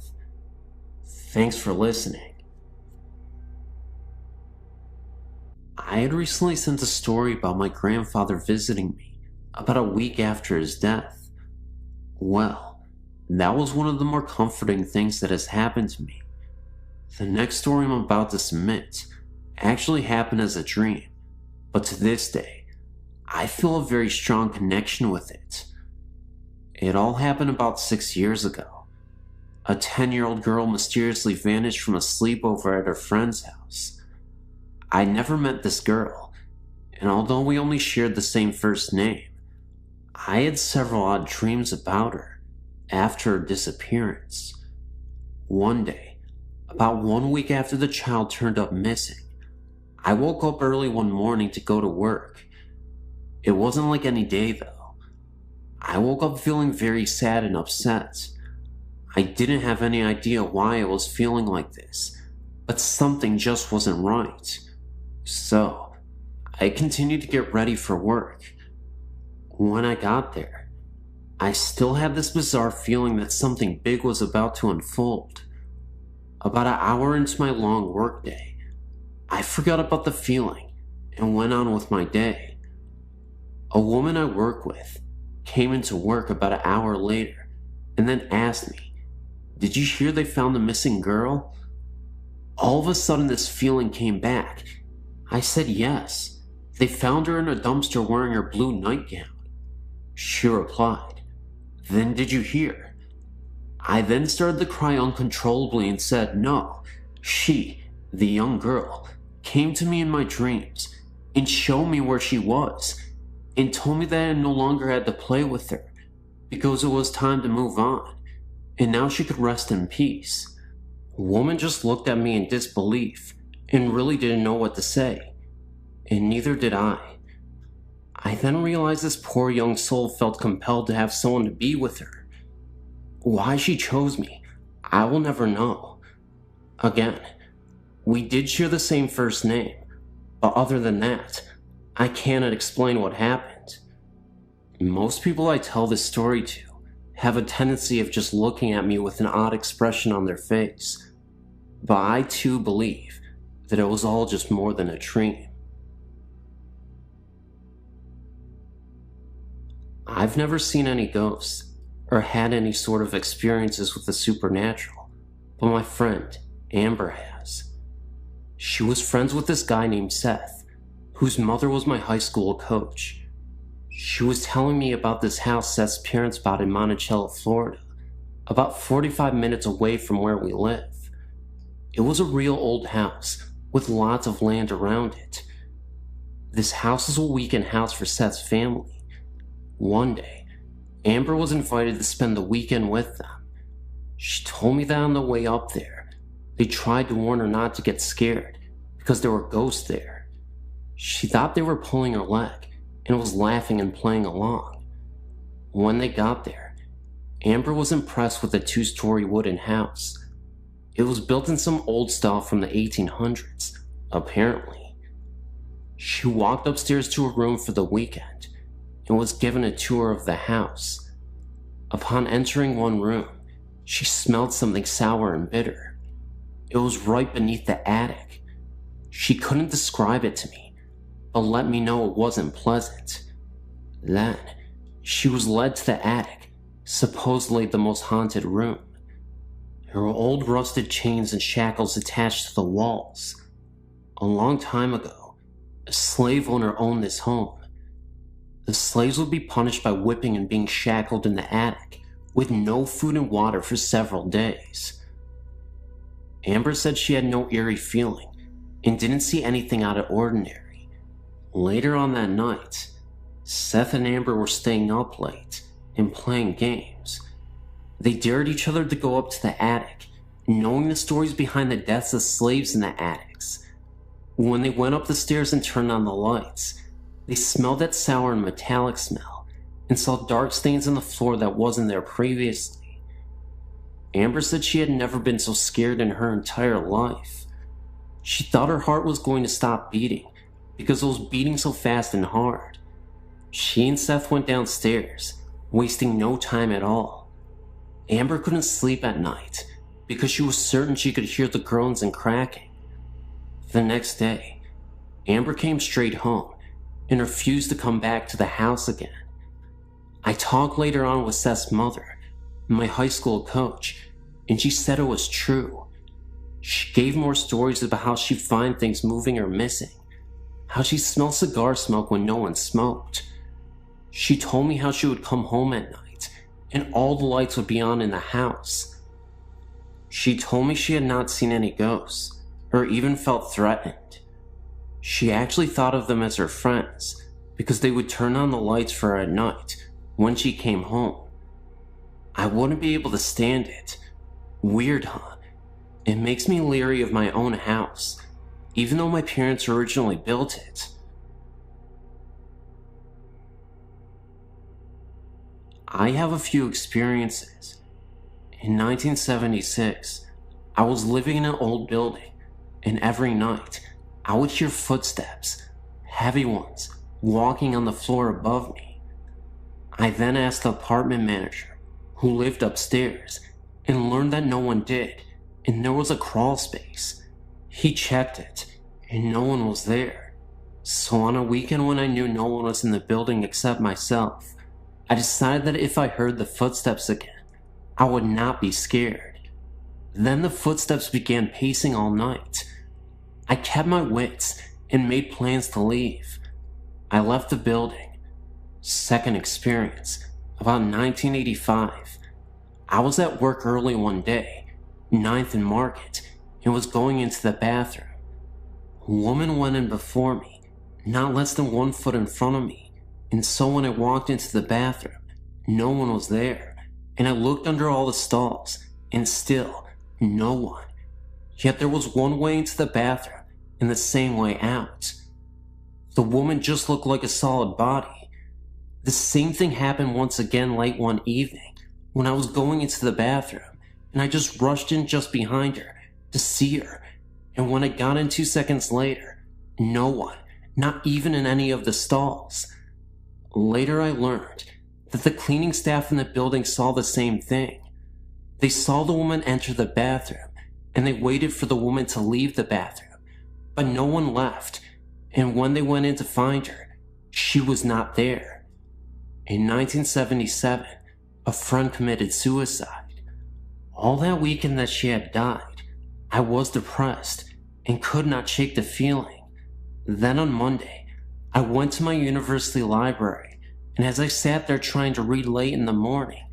Thanks for listening. I had recently sent a story about my grandfather visiting me about a week after his death. Well, that was one of the more comforting things that has happened to me. The next story I'm about to submit actually happened as a dream, but to this day, I feel a very strong connection with it. It all happened about 6 years ago. A 10-year-old girl mysteriously vanished from a sleepover at her friend's house. I never met this girl, and although we only shared the same first name, I had several odd dreams about her after her disappearance. One day, about 1 week after the child turned up missing, I woke up early one morning to go to work. It wasn't like any day though. I woke up feeling very sad and upset. I didn't have any idea why I was feeling like this, but something just wasn't right. So, I continued to get ready for work. When I got there, I still had this bizarre feeling that something big was about to unfold. About an hour into my long workday, I forgot about the feeling and went on with my day. A woman I work with came into work about an hour later and then asked me, "Did you hear they found the missing girl?" All of a sudden this feeling came back. I said yes. They found her in a dumpster wearing her blue nightgown. She replied, "Then did you hear?" I then started to cry uncontrollably and said no. She, the young girl, came to me in my dreams and showed me where she was and told me that I no longer had to play with her because it was time to move on and now she could rest in peace. The woman just looked at me in disbelief and really didn't know what to say, and neither did I. I then realized this poor young soul felt compelled to have someone to be with her. Why she chose me, I will never know. Again, we did share the same first name, but other than that, I cannot explain what happened. Most people I tell this story to have a tendency of just looking at me with an odd expression on their face, but I too believe that it was all just more than a dream. I've never seen any ghosts or had any sort of experiences with the supernatural, but my friend, Amber, has. She was friends with this guy named Seth, whose mother was my high school coach. She was telling me about this house Seth's parents bought in Monticello, Florida, about 45 minutes away from where we live. It was a real old house with lots of land around it. This house was a weekend house for Seth's family. One day, Amber was invited to spend the weekend with them. She told me that on the way up there, they tried to warn her not to get scared because there were ghosts there. She thought they were pulling her leg and was laughing and playing along. When they got there, Amber was impressed with the 2-story wooden house. It was built in some old style from the 1800s, apparently. She walked upstairs to her room for the weekend and was given a tour of the house. Upon entering one room, she smelled something sour and bitter. It was right beneath the attic. She couldn't describe it to me, but let me know it wasn't pleasant. Then, she was led to the attic, supposedly the most haunted room. There were old rusted chains and shackles attached to the walls. A long time ago, a slave owner owned this home. The slaves would be punished by whipping and being shackled in the attic, with no food and water for several days. Amber said she had no eerie feeling, and didn't see anything out of ordinary. Later on that night, Seth and Amber were staying up late and playing games. They dared each other to go up to the attic, knowing the stories behind the deaths of slaves in the attics. When they went up the stairs and turned on the lights, they smelled that sour and metallic smell, and saw dark stains on the floor that wasn't there previously. Amber said she had never been so scared in her entire life. She thought her heart was going to stop beating, because it was beating so fast and hard. She and Seth went downstairs, wasting no time at all. Amber couldn't sleep at night, because she was certain she could hear the groans and cracking. The next day, Amber came straight home and refused to come back to the house again. I talked later on with Seth's mother, my high school coach, and she said it was true. She gave more stories about how she'd find things moving or missing, how she smelled cigar smoke when no one smoked. She told me how she would come home at night and all the lights would be on in the house. She told me she had not seen any ghosts or even felt threatened. She actually thought of them as her friends because they would turn on the lights for her at night when she came home. I wouldn't be able to stand it. Weird, huh? It makes me leery of my own house, even though my parents originally built it. I have a few experiences. In 1976, I was living in an old building, and every night, I would hear footsteps, heavy ones, walking on the floor above me. I then asked the apartment manager, who lived upstairs, and learned that no one did, and there was a crawl space. He checked it, and no one was there. So on a weekend when I knew no one was in the building except myself, I decided that if I heard the footsteps again, I would not be scared. Then the footsteps began pacing all night. I kept my wits and made plans to leave. I left the building. Second experience, about 1985. I was at work early one day, 9th and Market, and was going into the bathroom. A woman went in before me, not less than 1 foot in front of me, and so when I walked into the bathroom, no one was there, and I looked under all the stalls, and still, no one. Yet there was one way into the bathroom and the same way out. The woman just looked like a solid body. The same thing happened once again late one evening when I was going into the bathroom, and I just rushed in just behind her to see her, and when I got in 2 seconds later, no one, not even in any of the stalls. Later I learned that the cleaning staff in the building saw the same thing. They saw the woman enter the bathroom, and they waited for the woman to leave the bathroom, but no one left, and when they went in to find her, she was not there. In 1977, a friend committed suicide. All that weekend that she had died, I was depressed and could not shake the feeling. Then on Monday, I went to my university library, and as I sat there trying to read late in the morning,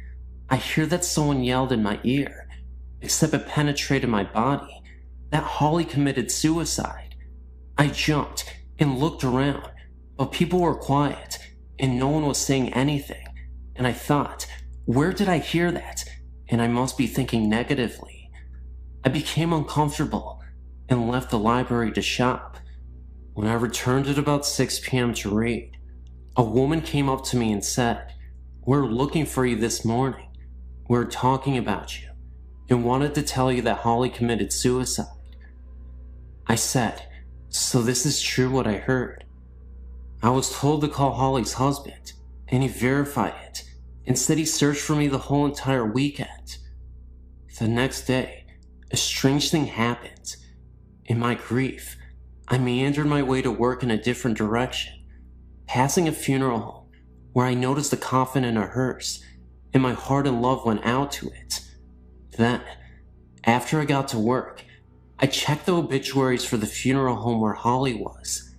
I hear that someone yelled in my ear, except it penetrated my body, that Holly committed suicide. I jumped and looked around, but people were quiet, and no one was saying anything, and I thought, where did I hear that? And I must be thinking negatively. I became uncomfortable and left the library to shop. When I returned at about 6 p.m. to read, a woman came up to me and said, "We're looking for you this morning. We're talking about you and wanted to tell you that Holly committed suicide." I said, "So this is true what I heard?" I was told to call Holly's husband, and he verified it and said he searched for me the whole entire weekend. The next day, a strange thing happened. In my grief, I meandered my way to work in a different direction, passing a funeral home where I noticed a coffin in a hearse, and my heart and love went out to it. Then, after I got to work, I checked the obituaries for the funeral home where Holly was.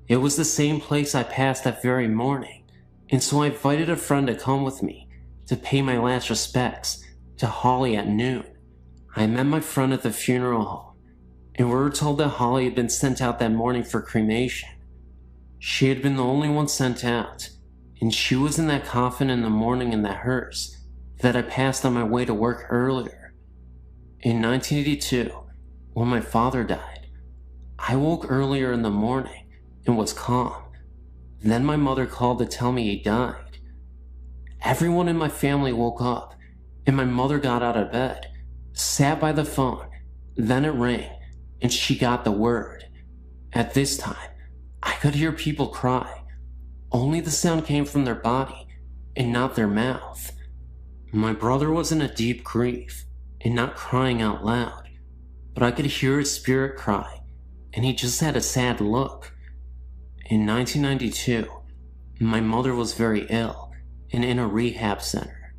It was the same place I passed that very morning, and so I invited a friend to come with me to pay my last respects to Holly at noon. I met my friend at the funeral home, and we were told that Holly had been sent out that morning for cremation. She had been the only one sent out, and she was in that coffin in the morning in that hearse that I passed on my way to work earlier. In 1982, when my father died, I woke earlier in the morning and was calm. Then my mother called to tell me he died. Everyone in my family woke up, and my mother got out of bed, sat by the phone, then it rang, and she got the word. At this time, I could hear people cry. Only the sound came from their body and not their mouth. My brother was in a deep grief and not crying out loud, but I could hear his spirit cry, and he just had a sad look. In 1992, my mother was very ill and in a rehab center.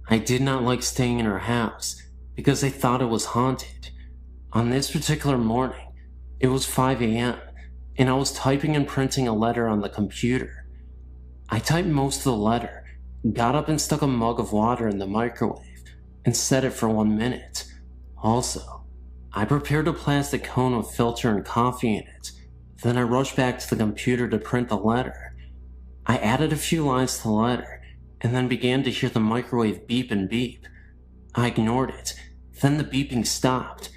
I did not like staying in her house because I thought it was haunted. On this particular morning, it was 5 a.m., and I was typing and printing a letter on the computer. I typed most of the letter, got up and stuck a mug of water in the microwave, and set it for 1 minute. Also, I prepared a plastic cone with filter and coffee in it. Then I rushed back to the computer to print the letter. I added a few lines to the letter, and then began to hear the microwave beep and beep. I ignored it, then the beeping stopped.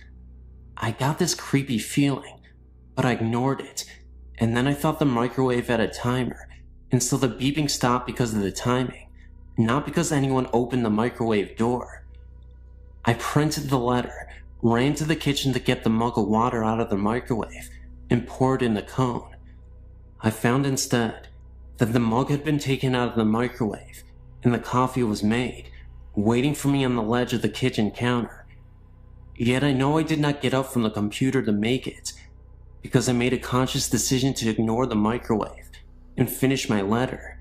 I got this creepy feeling, but I ignored it, and then I thought the microwave had a timer, and so the beeping stopped because of the timing, not because anyone opened the microwave door. I printed the letter, ran to the kitchen to get the mug of water out of the microwave, and poured in the cone. I found instead that the mug had been taken out of the microwave, and the coffee was made, waiting for me on the ledge of the kitchen counter. Yet I know I did not get up from the computer to make it, because I made a conscious decision to ignore the microwave and finish my letter.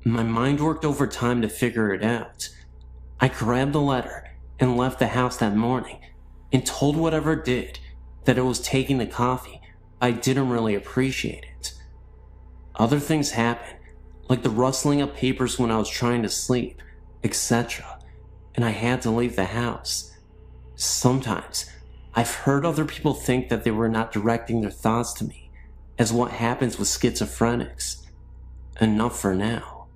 My mind worked overtime to figure it out. I grabbed the letter and left the house that morning and told whatever did that it was taking the coffee, but I didn't really appreciate it. Other things happened, like the rustling of papers when I was trying to sleep, etc., and I had to leave the house. Sometimes, I've heard other people think that they were not directing their thoughts to me, as what happens with schizophrenics. Enough for now.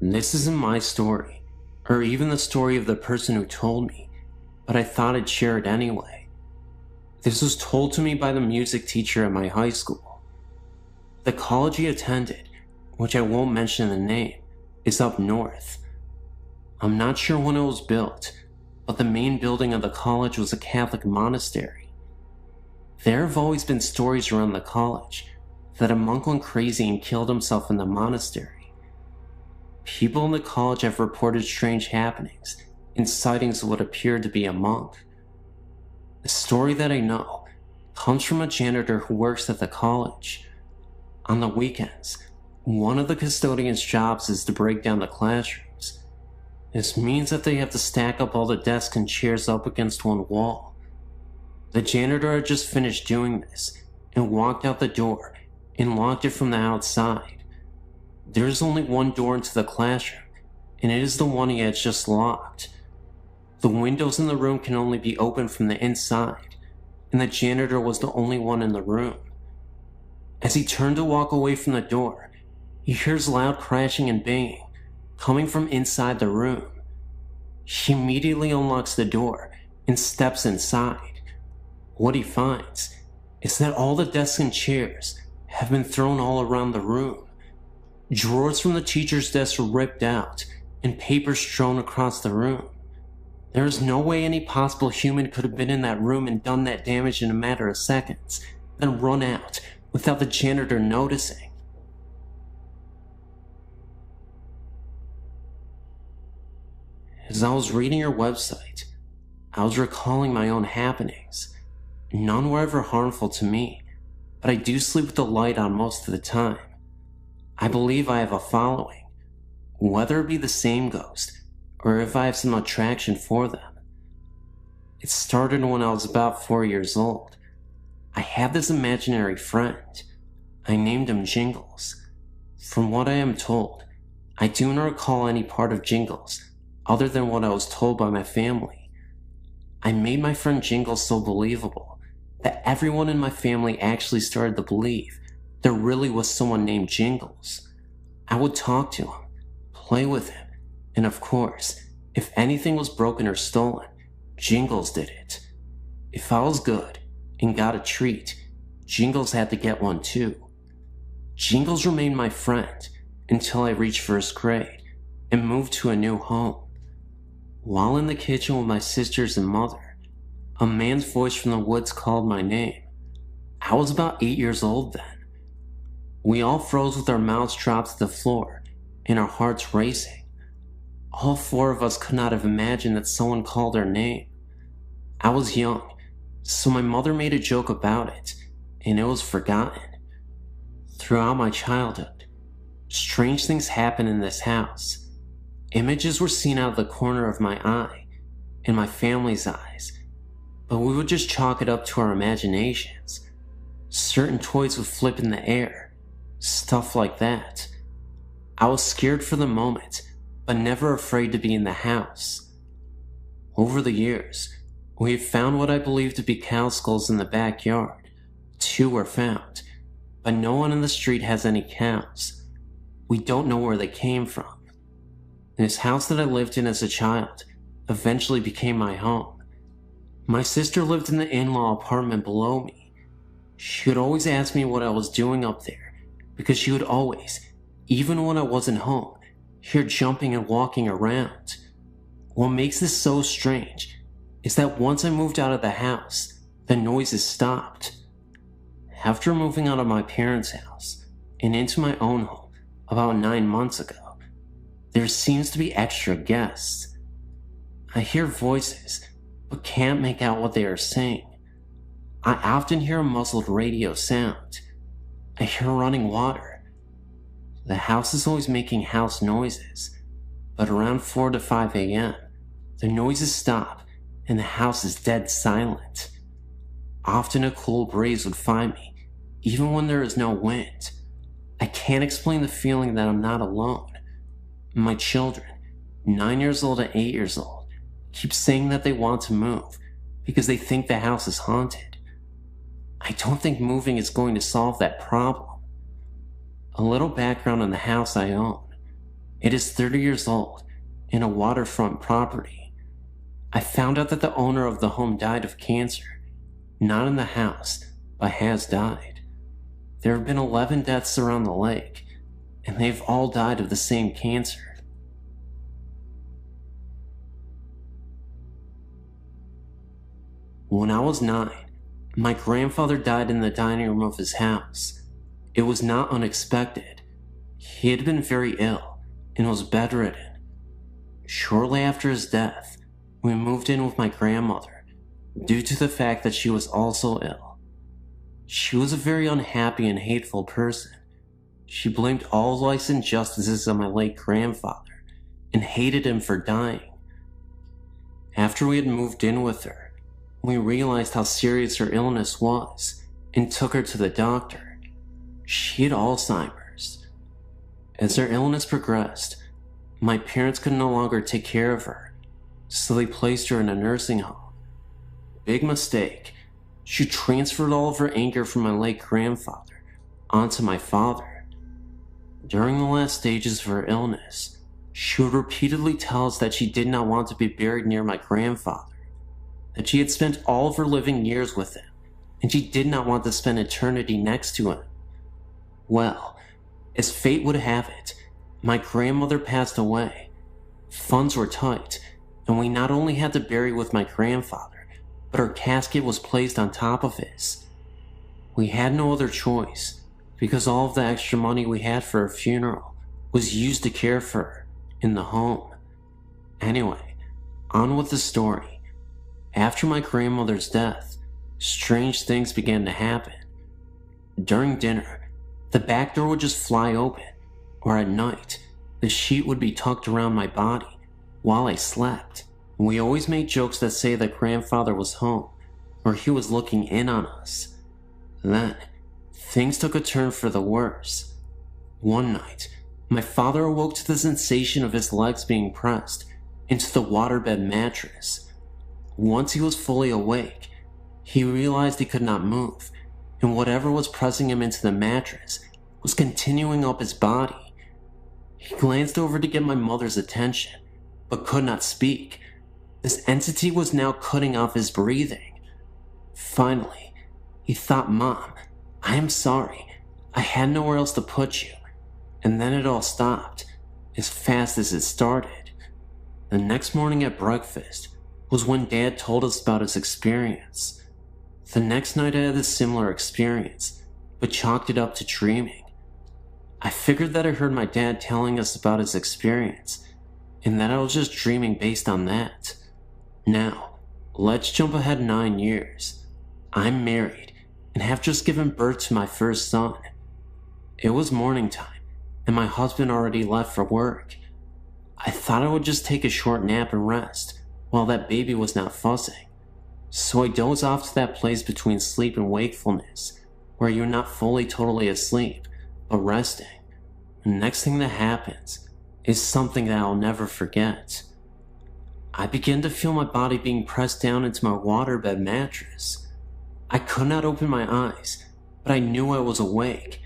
This isn't my story, or even the story of the person who told me, but I thought I'd share it anyway. This was told to me by the music teacher at my high school. The college he attended, which I won't mention the name, is up north. I'm not sure when it was built, but the main building of the college was a Catholic monastery. There have always been stories around the college that a monk went crazy and killed himself in the monastery. People in the college have reported strange happenings and sightings of what appeared to be a monk. The story that I know comes from a janitor who works at the college. On the weekends, one of the custodian's jobs is to break down the classrooms. This means that they have to stack up all the desks and chairs up against one wall. The janitor had just finished doing this and walked out the door and locked it from the outside. There is only one door into the classroom, and it is the one he had just locked. The windows in the room can only be opened from the inside, and the janitor was the only one in the room. As he turned to walk away from the door, he hears loud crashing and banging coming from inside the room. He immediately unlocks the door and steps inside. What he finds is that all the desks and chairs have been thrown all around the room. Drawers from the teacher's desk were ripped out and papers strewn across the room. There is no way any possible human could have been in that room and done that damage in a matter of seconds, then run out without the janitor noticing. As I was reading your website, I was recalling my own happenings. None were ever harmful to me, but I do sleep with the light on most of the time. I believe I have a following, whether it be the same ghost or if I have some attraction for them. It started when I was about 4 years old. I had this imaginary friend. I named him Jingles. From what I am told, I do not recall any part of Jingles other than what I was told by my family. I made my friend Jingles so believable that everyone in my family actually started to believe there really was someone named Jingles. I would talk to him, play with him, and of course, if anything was broken or stolen, Jingles did it. If I was good and got a treat, Jingles had to get one too. Jingles remained my friend until I reached first grade and moved to a new home. While in the kitchen with my sisters and mother, a man's voice from the woods called my name. I was about 8 years old then. We all froze with our mouths dropped to the floor and our hearts racing. All four of us could not have imagined that someone called our name. I was young, so my mother made a joke about it, and it was forgotten. Throughout my childhood, strange things happened in this house. Images were seen out of the corner of my eye, and my family's eyes, but we would just chalk it up to our imaginations. Certain toys would flip in the air, stuff like that. I was scared for the moment, but never afraid to be in the house. Over the years, we have found what I believe to be cow skulls in the backyard. 2 were found, but no one in the street has any cows. We don't know where they came from. This house that I lived in as a child eventually became my home. My sister lived in the in-law apartment below me. She would always ask me what I was doing up there, because she would always, even when I wasn't home, hear jumping and walking around. What makes this so strange is that once I moved out of the house, the noises stopped. After moving out of my parents' house and into my own home about 9 months ago, there seems to be extra guests. I hear voices, but can't make out what they are saying. I often hear a muffled radio sound. I hear running water. The house is always making house noises, but around 4 to 5 a.m., the noises stop and the house is dead silent. Often a cool breeze would find me, even when there is no wind. I can't explain the feeling that I'm not alone. My children, 9 years old and 8 years old, keep saying that they want to move because they think the house is haunted. I don't think moving is going to solve that problem. A little background on the house I own. It is 30 years old in a waterfront property. I found out that the owner of the home died of cancer, not in the house, but has died. There have been 11 deaths around the lake, and they've all died of the same cancer. When I was 9, my grandfather died in the dining room of his house. It was not unexpected. He had been very ill and was bedridden. Shortly after his death, we moved in with my grandmother due to the fact that she was also ill. She was a very unhappy and hateful person. She blamed all life's injustices on my late grandfather and hated him for dying. After we had moved in with her, we realized how serious her illness was and took her to the doctor. She had Alzheimer's. As her illness progressed, my parents could no longer take care of her, so they placed her in a nursing home. Big mistake. She transferred all of her anger from my late grandfather onto my father. During the last stages of her illness, she would repeatedly tell us that she did not want to be buried near my grandfather, that she had spent all of her living years with him, and she did not want to spend eternity next to him. Well, as fate would have it, my grandmother passed away. Funds were tight, and we not only had to bury with my grandfather, but her casket was placed on top of his. We had no other choice, because all of the extra money we had for her funeral was used to care for her in the home. Anyway, on with the story. After my grandmother's death, strange things began to happen. During dinner, the back door would just fly open, or at night, the sheet would be tucked around my body while I slept. We always made jokes that say that grandfather was home, or he was looking in on us. Then, things took a turn for the worse. One night, my father awoke to the sensation of his legs being pressed into the waterbed mattress. Once he was fully awake, he realized he could not move, and whatever was pressing him into the mattress was continuing up his body. He glanced over to get my mother's attention, but could not speak. This entity was now cutting off his breathing. Finally, he thought, "Mom, I am sorry. I had nowhere else to put you." And then it all stopped, as fast as it started. The next morning at breakfast was when Dad told us about his experience. The next night I had a similar experience, but chalked it up to dreaming. I figured that I heard my dad telling us about his experience, and that I was just dreaming based on that. Now, let's jump ahead 9 years. I'm married, and have just given birth to my first son. It was morning time, and my husband already left for work. I thought I would just take a short nap and rest, while that baby was not fussing. So I dozed off to that place between sleep and wakefulness, where you're not fully totally asleep, but resting. The next thing that happens is something that I'll never forget. I began to feel my body being pressed down into my waterbed mattress. I could not open my eyes, but I knew I was awake.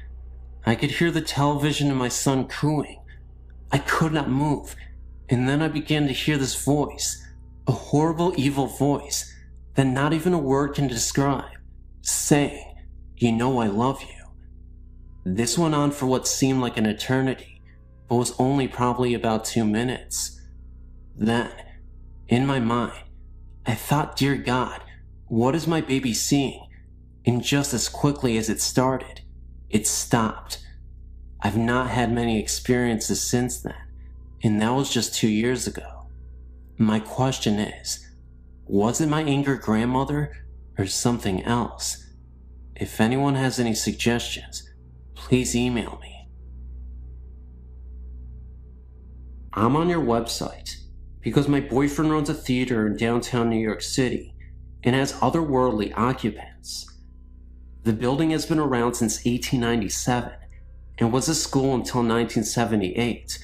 I could hear the television and my son cooing. I could not move, and then I began to hear this voice, a horrible, evil voice that not even a word can describe, saying, "You know I love you." This went on for what seemed like an eternity, but was only probably about 2 minutes. Then, in my mind, I thought, dear God, what is my baby seeing? And just as quickly as it started, it stopped. I've not had many experiences since then, and that was just 2 years ago. My question is, was it my angry grandmother or something else? If anyone has any suggestions, please email me. I'm on your website because my boyfriend runs a theater in downtown New York City and has otherworldly occupants. The building has been around since 1897 and was a school until 1978,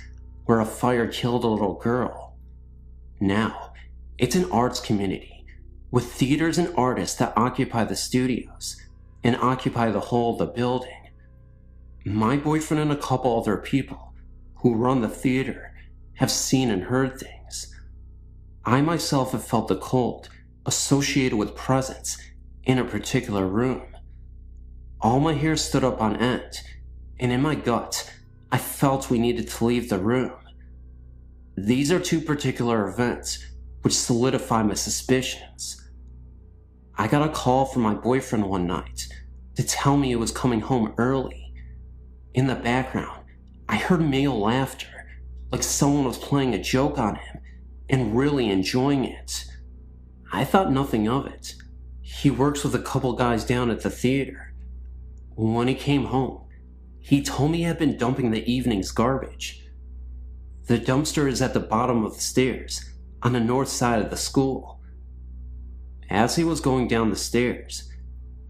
where a fire killed a little girl. Now, it's an arts community with theaters and artists that occupy the studios and occupy the whole of the building. My boyfriend and a couple other people who run the theater have seen and heard things. I myself have felt the cold associated with presence in a particular room. All my hair stood up on end, and in my gut, I felt we needed to leave the room. These are 2 particular events which solidify my suspicions. I got a call from my boyfriend one night to tell me he was coming home early. In the background, I heard male laughter, like someone was playing a joke on him and really enjoying it. I thought nothing of it. He works with a couple guys down at the theater. When he came home, he told me he had been dumping the evening's garbage. The dumpster is at the bottom of the stairs on the north side of the school. As he was going down the stairs,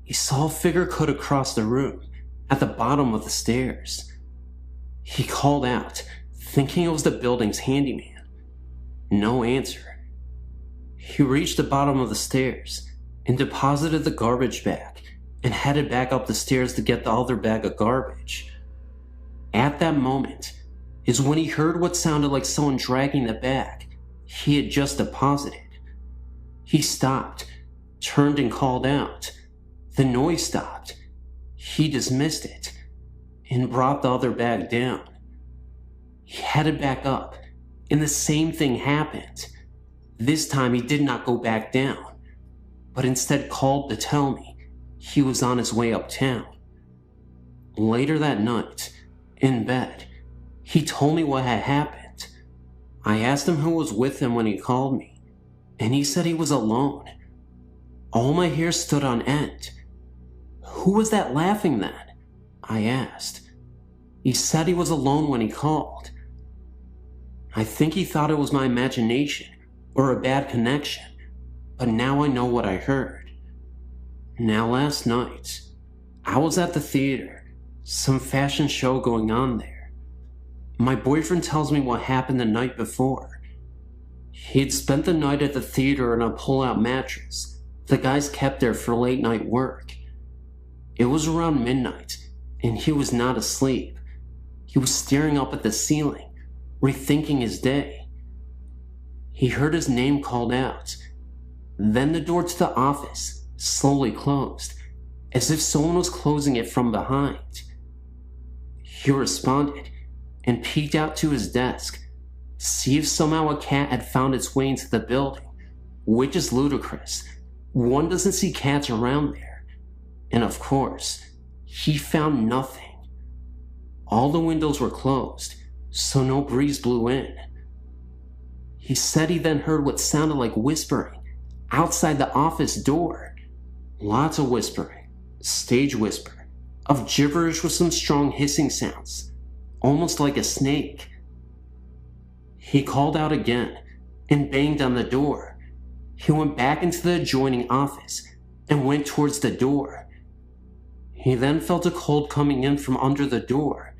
he saw a figure cut across the room at the bottom of the stairs. He called out, thinking it was the building's handyman. No answer. He reached the bottom of the stairs and deposited the garbage bag and headed back up the stairs to get the other bag of garbage. At that moment is when he heard what sounded like someone dragging the bag he had just deposited. He stopped, turned and called out. The noise stopped. He dismissed it and brought the other bag down. He headed back up, and the same thing happened. This time he did not go back down, but instead called to tell me he was on his way uptown. Later that night, in bed, he told me what had happened. I asked him who was with him when he called me, and he said he was alone. All my hair stood on end. Who was that laughing then? I asked. He said he was alone when he called. I think he thought it was my imagination or a bad connection, but now I know what I heard. Now last night, I was at the theater, some fashion show going on there. My boyfriend tells me what happened the night before. He'd spent the night at the theater in a pull-out mattress the guys kept there for late night work. It was around midnight, and he was not asleep. He was staring up at the ceiling, rethinking his day. He heard his name called out. Then the door to the office slowly closed, as if someone was closing it from behind. He responded and peeked out to his desk, to see if somehow a cat had found its way into the building, which is ludicrous. One doesn't see cats around there. And of course, he found nothing. All the windows were closed, so no breeze blew in. He said he then heard what sounded like whispering outside the office door. Lots of whispering, stage whisper, of gibberish with some strong hissing sounds, almost like a snake. He called out again and banged on the door. He went back into the adjoining office and went towards the door. He then felt a cold coming in from under the door.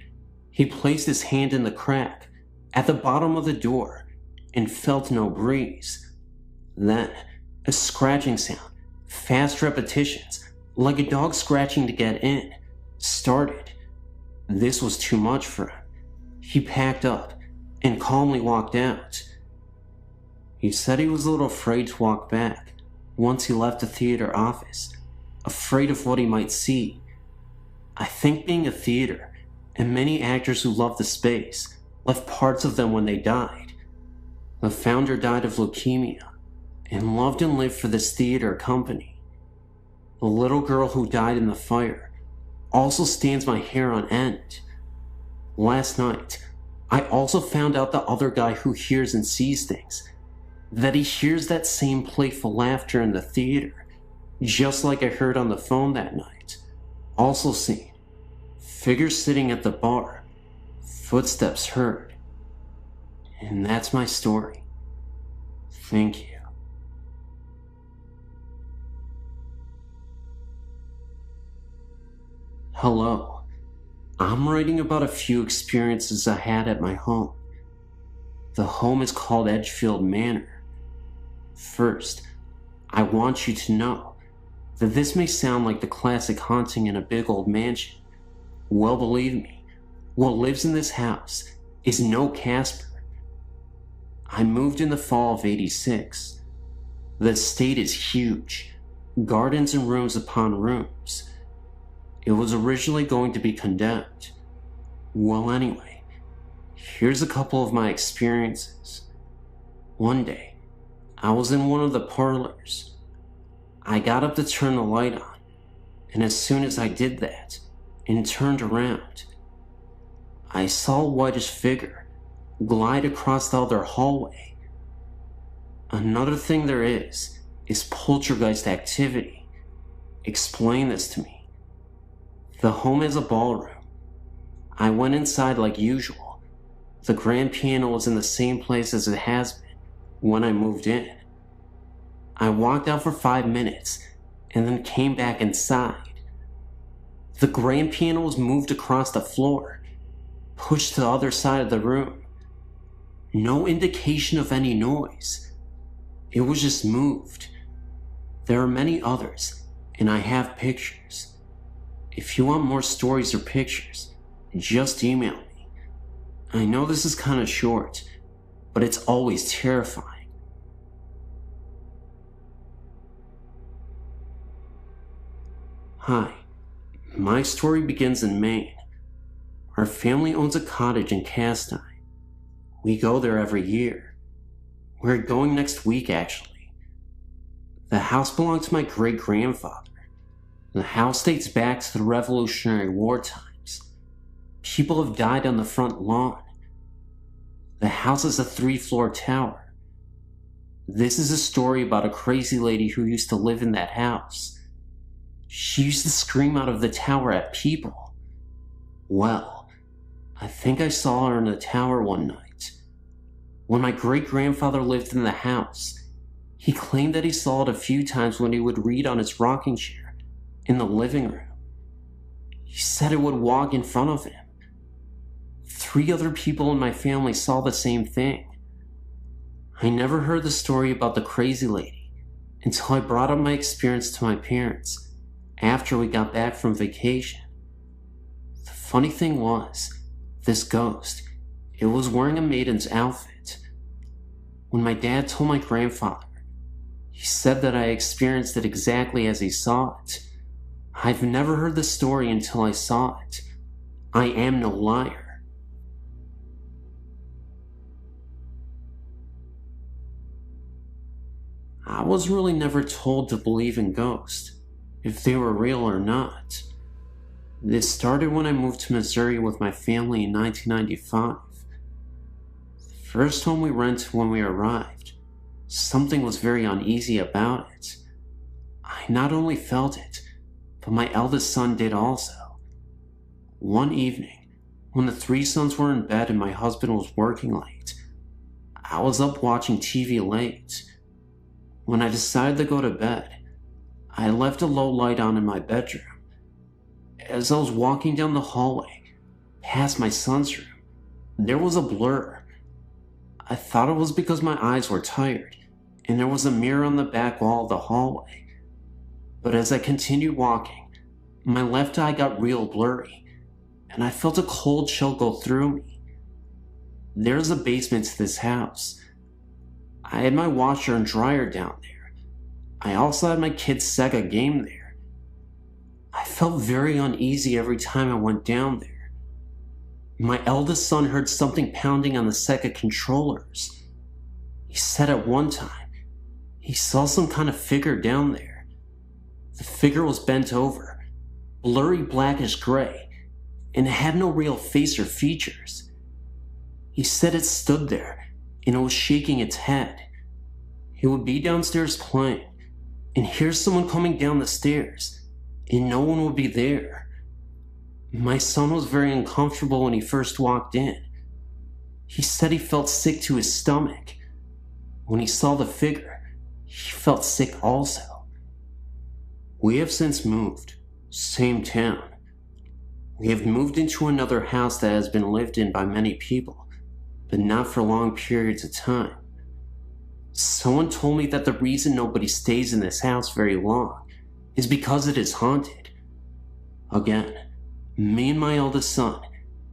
He placed his hand in the crack at the bottom of the door and felt no breeze. Then, a scratching sound, fast repetitions, like a dog scratching to get in, started. This was too much for him. He packed up and calmly walked out. He said he was a little afraid to walk back once he left the theater office, afraid of what he might see. I think being a theater, and many actors who loved the space left parts of them when they died. The founder died of leukemia and loved and lived for this theater company. The little girl who died in the fire also stands my hair on end. Last night, I also found out the other guy who hears and sees things, that he hears that same playful laughter in the theater, just like I heard on the phone that night. Also seen figures sitting at the bar, footsteps heard. And that's my story. Thank you. Hello. I'm writing about a few experiences I had at my home. The home is called Edgefield Manor. First, I want you to know that this may sound like the classic haunting in a big old mansion. Well, believe me, what lives in this house is no Casper. I moved in the fall of '86. The estate is huge, gardens and rooms upon rooms. It was originally going to be condemned. Well, anyway, here's a couple of my experiences. One day, I was in one of the parlors. I got up to turn the light on, and as soon as I did that and turned around, I saw a whitish figure glide across the other hallway. Another thing there is poltergeist activity. Explain this to me. The home has a ballroom. I went inside like usual. The grand piano was in the same place as it has been when I moved in. I walked out for 5 minutes and then came back inside. The grand piano was moved across the floor, pushed to the other side of the room. No indication of any noise. It was just moved. There are many others, and I have pictures. If you want more stories or pictures, just email me. I know this is kind of short, but it's always terrifying. Hi, my story begins in Maine. Our family owns a cottage in Castine. We go there every year. We're going next week, actually. The house belonged to my great-grandfather. The house dates back to the Revolutionary War times. People have died on the front lawn. The house is a 3-floor tower. This is a story about a crazy lady who used to live in that house. She used to scream out of the tower at people. Well, I think I saw her in the tower one night. When my great-grandfather lived in the house, he claimed that he saw it a few times when he would read on his rocking chair in the living room. He said it would walk in front of him. 3 other people in my family saw the same thing. I never heard the story about the crazy lady until I brought up my experience to my parents after we got back from vacation. The funny thing was, this ghost, it was wearing a maiden's outfit. When my dad told my grandfather, he said that I experienced it exactly as he saw it. I've never heard the story until I saw it. I am no liar. I was really never told to believe in ghosts, if they were real or not. This started when I moved to Missouri with my family in 1995. The first home we rented when we arrived, something was very uneasy about it. I not only felt it, but my eldest son did also. One evening, when the three sons were in bed and my husband was working late, I was up watching TV late. When I decided to go to bed, I left a low light on in my bedroom. As I was walking down the hallway, past my son's room, there was a blur. I thought it was because my eyes were tired, and there was a mirror on the back wall of the hallway. But as I continued walking, my left eye got real blurry, and I felt a cold chill go through me. There's a basement to this house. I had my washer and dryer down there. I also had my kid's Sega game there. I felt very uneasy every time I went down there. My eldest son heard something pounding on the Sega controllers. He said at one time he saw some kind of figure down there. The figure was bent over, blurry blackish gray, and it had no real face or features. He said it stood there and it was shaking its head. He would be downstairs playing and hear someone coming down the stairs, and no one would be there. My son was very uncomfortable when he first walked in. He said he felt sick to his stomach. When he saw the figure, he felt sick also. We have since moved, same town. We have moved into another house that has been lived in by many people, but not for long periods of time. Someone told me that the reason nobody stays in this house very long is because it is haunted. Again, me and my eldest son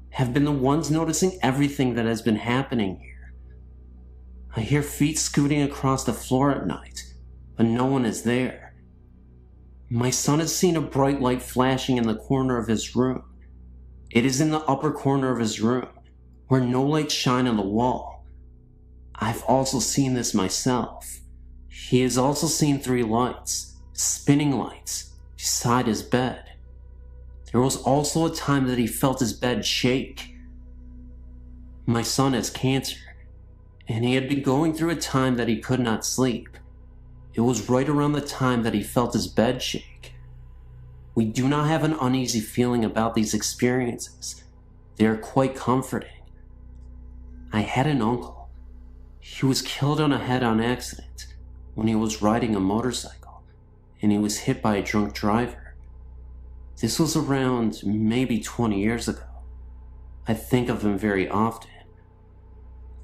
have been the ones noticing everything that has been happening here. I hear feet scooting across the floor at night, but no one is there. My son has seen a bright light flashing in the corner of his room. It is in the upper corner of his room, where no lights shine on the wall. I've also seen this myself. He has also seen 3 lights, spinning lights, beside his bed. There was also a time that he felt his bed shake. My son has cancer, and he had been going through a time that he could not sleep. It was right around the time that he felt his bed shake. We do not have an uneasy feeling about these experiences. They are quite comforting. I had an uncle. He was killed on a head-on accident when he was riding a motorcycle, and he was hit by a drunk driver. This was around maybe 20 years ago. I think of him very often.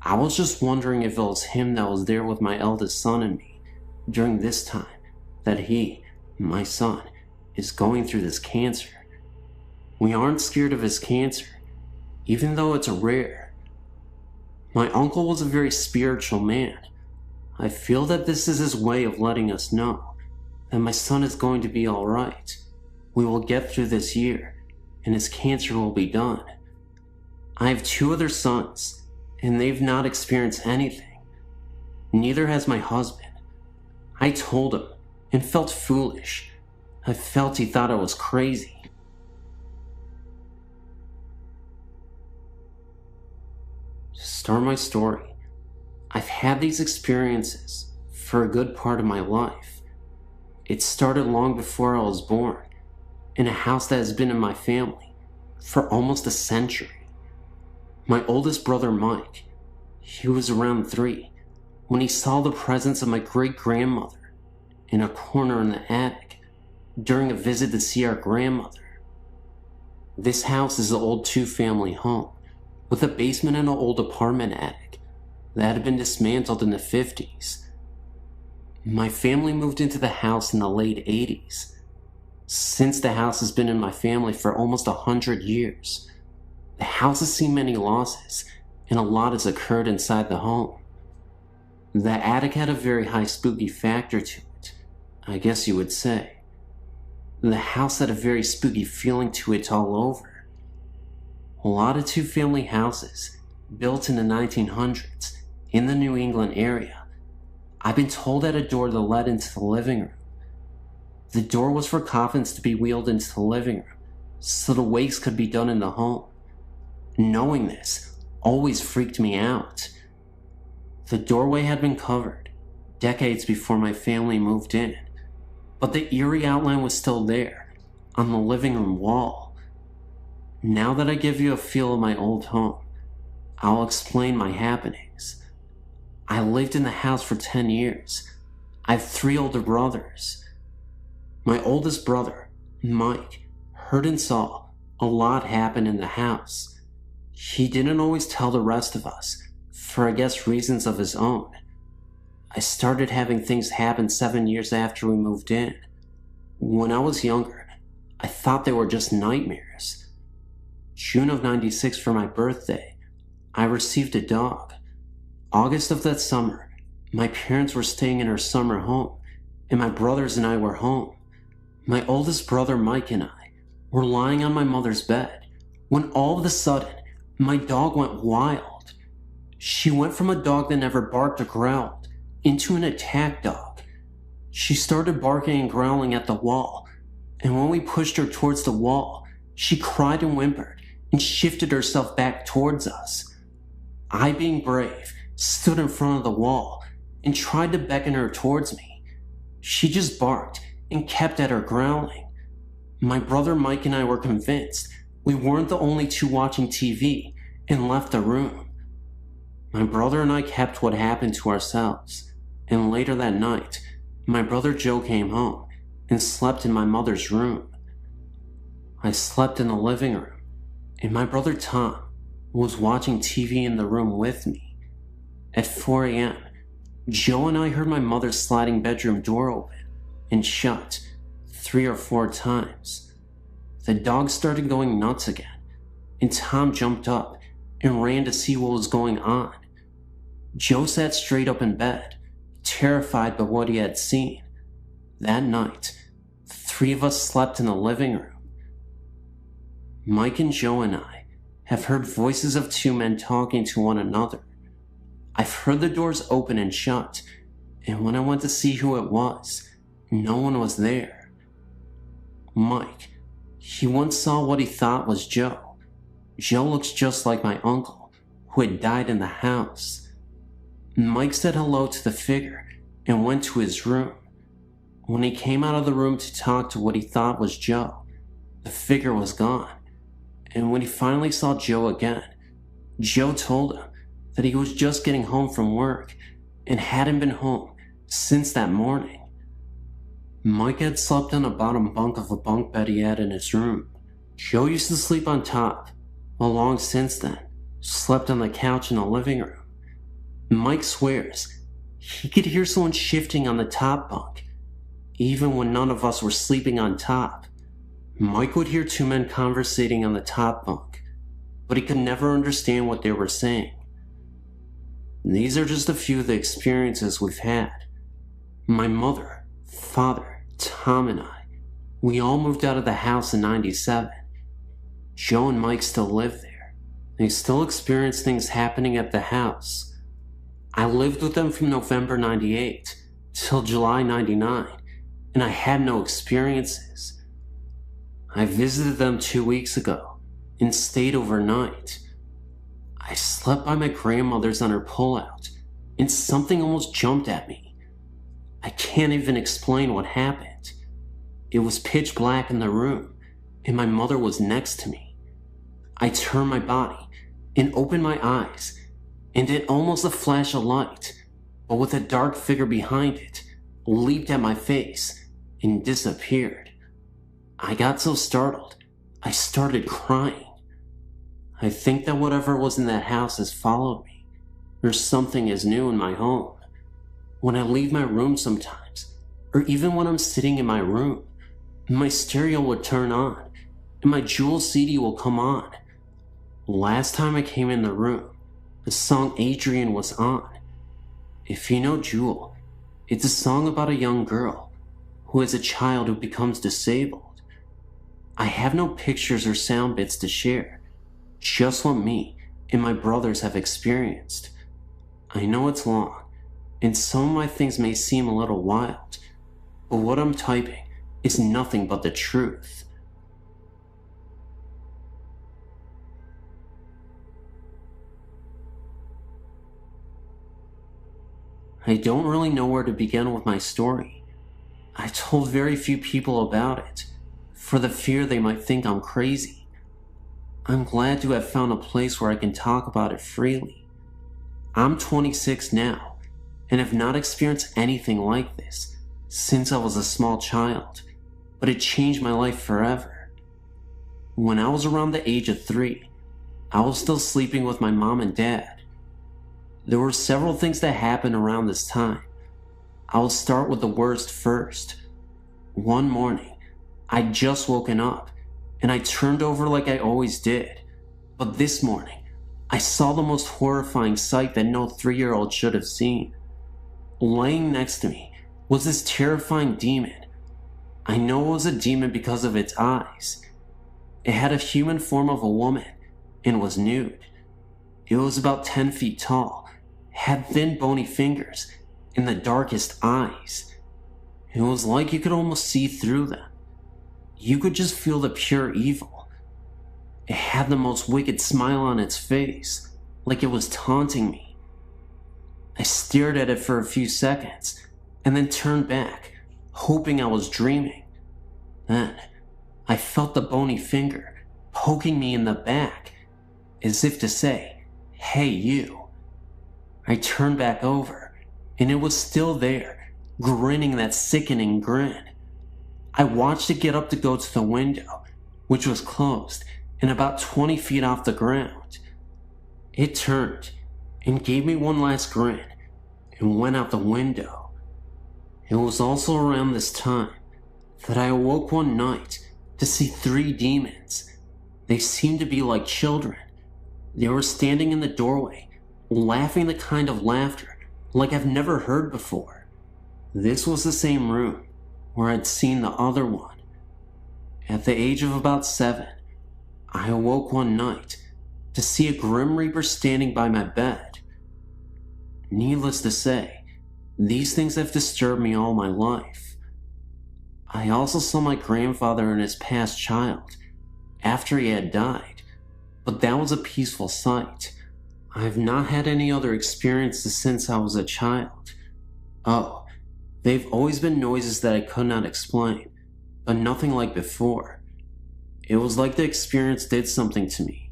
I was just wondering if it was him that was there with my eldest son and me during this time that he, my son, is going through this cancer. We aren't scared of his cancer, even though it's rare. My uncle was a very spiritual man. I feel that this is his way of letting us know that my son is going to be alright. We will get through this year, and his cancer will be done. I have 2 other sons, and they've not experienced anything. Neither has my husband. I told him, and felt foolish. I felt he thought I was crazy. To start my story, I've had these experiences for a good part of my life. It started long before I was born, in a house that has been in my family for almost a century. My oldest brother Mike, he was around 3 when he saw the presence of my great-grandmother in a corner in the attic during a visit to see our grandmother. This house is an old 2-family home with a basement and an old apartment attic that had been dismantled in the 50s. My family moved into the house in the late 80s. Since the house has been in my family for almost 100 years, the house has seen many losses, and a lot has occurred inside the home. The attic had a very high spooky factor to it, I guess you would say. The house had a very spooky feeling to it all over. A lot of 2-family houses, built in the 1900s, in the New England area, I've been told had a door that led into the living room. The door was for coffins to be wheeled into the living room, so the wakes could be done in the home. Knowing this always freaked me out. The doorway had been covered decades before my family moved in, but the eerie outline was still there on the living room wall. Now that I give you a feel of my old home, I'll explain my happenings. I lived in the house for 10 years. I have 3 older brothers. My oldest brother, Mike, heard and saw a lot happen in the house. He didn't always tell the rest of us, for I guess reasons of his own. I started having things happen 7 years after we moved in. When I was younger, I thought they were just nightmares. June of '96 for my birthday, I received a dog. August of that summer, my parents were staying in our summer home, and my brothers and I were home. My oldest brother Mike and I were lying on my mother's bed when all of a sudden, my dog went wild. She went from a dog that never barked or growled into an attack dog. She started barking and growling at the wall, and when we pushed her towards the wall, she cried and whimpered and shifted herself back towards us. I, being brave, stood in front of the wall and tried to beckon her towards me. She just barked and kept at her growling. My brother Mike and I were convinced we weren't the only 2 watching TV and left the room. My brother and I kept what happened to ourselves, and later that night, my brother Joe came home and slept in my mother's room. I slept in the living room, and my brother Tom was watching TV in the room with me. At 4 a.m., Joe and I heard my mother's sliding bedroom door open and shut 3 or 4 times. The dog started going nuts again, and Tom jumped up and ran to see what was going on. Joe sat straight up in bed, terrified by what he had seen. That night, 3 of us slept in the living room. Mike and Joe and I have heard voices of 2 men talking to one another. I've heard the doors open and shut, and when I went to see who it was, no one was there. Mike, he once saw what he thought was Joe. Joe looks just like my uncle, who had died in the house. Mike said hello to the figure and went to his room. When he came out of the room to talk to what he thought was Joe, the figure was gone. And when he finally saw Joe again, Joe told him that he was just getting home from work and hadn't been home since that morning. Mike had slept on the bottom bunk of a bunk bed he had in his room. Joe used to sleep on top, while long since then, slept on the couch in the living room. Mike swears he could hear someone shifting on the top bunk, even when none of us were sleeping on top. Mike would hear 2 men conversating on the top bunk, but he could never understand what they were saying. These are just a few of the experiences we've had. My mother, father, Tom, and I, we all moved out of the house in '97. Joe and Mike still live there. They still experience things happening at the house. I lived with them from November '98 till July '99, and I had no experiences. I visited them 2 weeks ago and stayed overnight. I slept by my grandmother's on her pullout, and something almost jumped at me. I can't even explain what happened. It was pitch black in the room, and my mother was next to me. I turned my body and opened my eyes, and it almost a flash of light, but with a dark figure behind it, leaped at my face and disappeared. I got so startled, I started crying. I think that whatever was in that house has followed me. There's something as new in my home. When I leave my room sometimes, or even when I'm sitting in my room, my stereo would turn on, and my Jewel CD will come on. Last time I came in the room, the song Adrian was on. If you know Jewel, it's a song about a young girl who is a child who becomes disabled. I have no pictures or sound bits to share, just what me and my brothers have experienced. I know it's long, and some of my things may seem a little wild, but what I'm typing is nothing but the truth. I don't really know where to begin with my story. I told very few people about it, for the fear they might think I'm crazy. I'm glad to have found a place where I can talk about it freely. I'm 26 now, and have not experienced anything like this since I was a small child, but it changed my life forever. When I was around the age of 3, I was still sleeping with my mom and dad. There were several things that happened around this time. I will start with the worst first. One morning, I'd just woken up, and I turned over like I always did. But this morning, I saw the most horrifying sight that no 3-year-old should have seen. Laying next to me was this terrifying demon. I know it was a demon because of its eyes. It had a human form of a woman and was nude. It was about 10 feet tall, had thin bony fingers, and the darkest eyes. It was like you could almost see through them. You could just feel the pure evil. It had the most wicked smile on its face, like it was taunting me. I stared at it for a few seconds, and then turned back, hoping I was dreaming. Then, I felt the bony finger poking me in the back, as if to say, "Hey, you." I turned back over, and it was still there, grinning that sickening grin. I watched it get up to go to the window, which was closed and about 20 feet off the ground. It turned and gave me one last grin and went out the window. It was also around this time that I awoke one night to see 3 demons. They seemed to be like children. They were standing in the doorway, laughing the kind of laughter like I've never heard before. This was the same room where I'd seen the other one. At the age of about 7, I awoke one night to see a Grim Reaper standing by my bed. Needless to say, these things have disturbed me all my life. I also saw my grandfather and his past child after he had died, but that was a peaceful sight. I've not had any other experiences since I was a child. Oh, they've always been noises that I could not explain, but nothing like before. It was like the experience did something to me.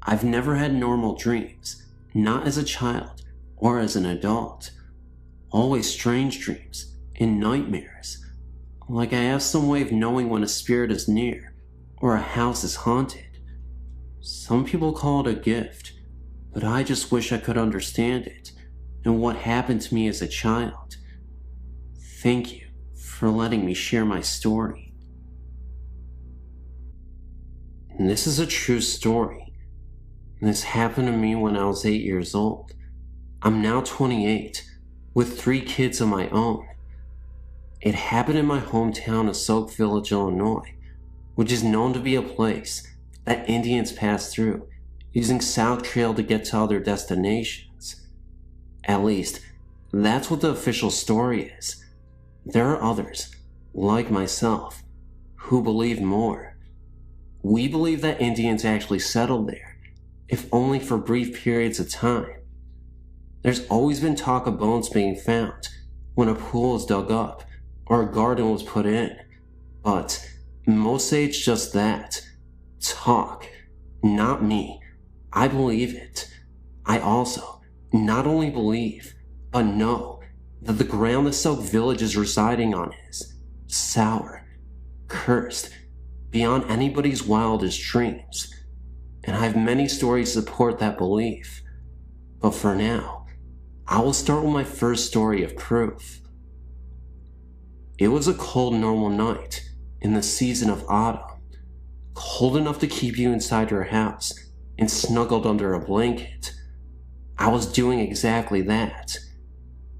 I've never had normal dreams, not as a child or as an adult. Always strange dreams and nightmares, like I have some way of knowing when a spirit is near or a house is haunted. Some people call it a gift, but I just wish I could understand it and what happened to me as a child. Thank you for letting me share my story. And this is a true story. This happened to me when I was 8 years old. I'm now 28, with 3 kids of my own. It happened in my hometown of Soak Village, Illinois, which is known to be a place that Indians pass through using South Trail to get to other destinations. At least, that's what the official story is. There are others, like myself, who believe more. We believe that Indians actually settled there, if only for brief periods of time. There's always been talk of bones being found when a pool is dug up or a garden was put in, but most say it's just that. Talk. Not me. I believe it. I also not only believe, but know that the ground the Soak Village is residing on is sour, cursed, beyond anybody's wildest dreams. And I have many stories to support that belief. But for now, I will start with my first story of proof. It was a cold, normal night in the season of autumn, cold enough to keep you inside your house and snuggled under a blanket. I was doing exactly that.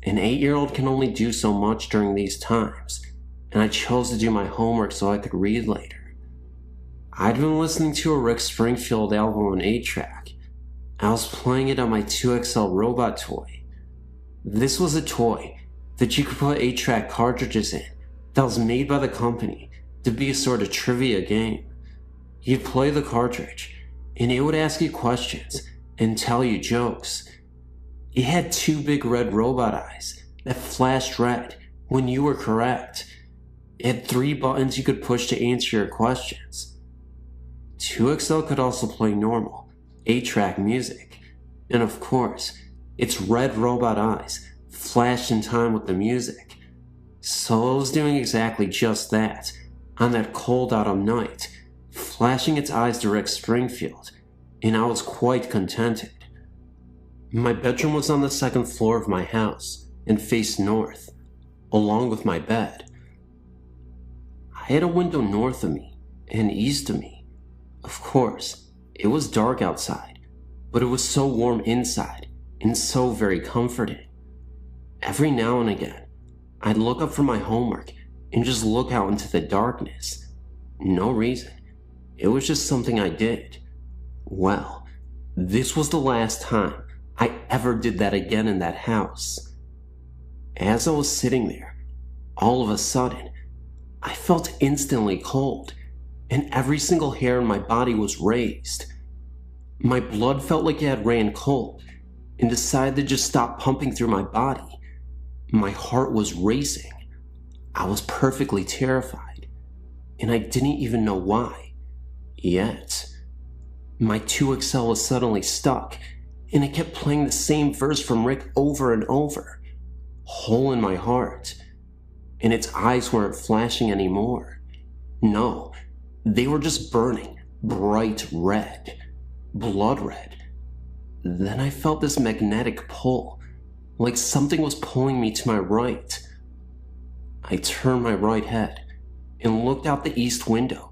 An 8-year-old can only do so much during these times, and I chose to do my homework so I could read later. I'd been listening to a Rick Springfield album on 8-track. I was playing it on my 2XL robot toy. This was a toy that you could put 8-track cartridges in that was made by the company to be a sort of trivia game. You'd play the cartridge, and it would ask you questions and tell you jokes. It had two big red robot eyes that flashed red when you were correct. It had 3 buttons you could push to answer your questions. 2XL could also play normal, 8-track music, and of course, its red robot eyes flashed in time with the music. So it was doing exactly just that on that cold autumn night, flashing its eyes direct Springfield, and I was quite contented. My bedroom was on the 2nd floor of my house and faced north, along with my bed. I had a window north of me and east of me. Of course, it was dark outside, but it was so warm inside and so very comforting. Every now and again, I'd look up from my homework and just look out into the darkness. No reason. It was just something I did. Well, this was the last time I ever did that again in that house. As I was sitting there, all of a sudden, I felt instantly cold, and every single hair in my body was raised. My blood felt like it had ran cold and decided to just stop pumping through my body. My heart was racing. I was perfectly terrified, and I didn't even know why. Yet, my 2XL was suddenly stuck, and it kept playing the same verse from Rick over and over. Hole in my heart. And its eyes weren't flashing anymore. No, they were just burning bright red, blood red. Then I felt this magnetic pull, like something was pulling me to my right. I turned my right head and looked out the east window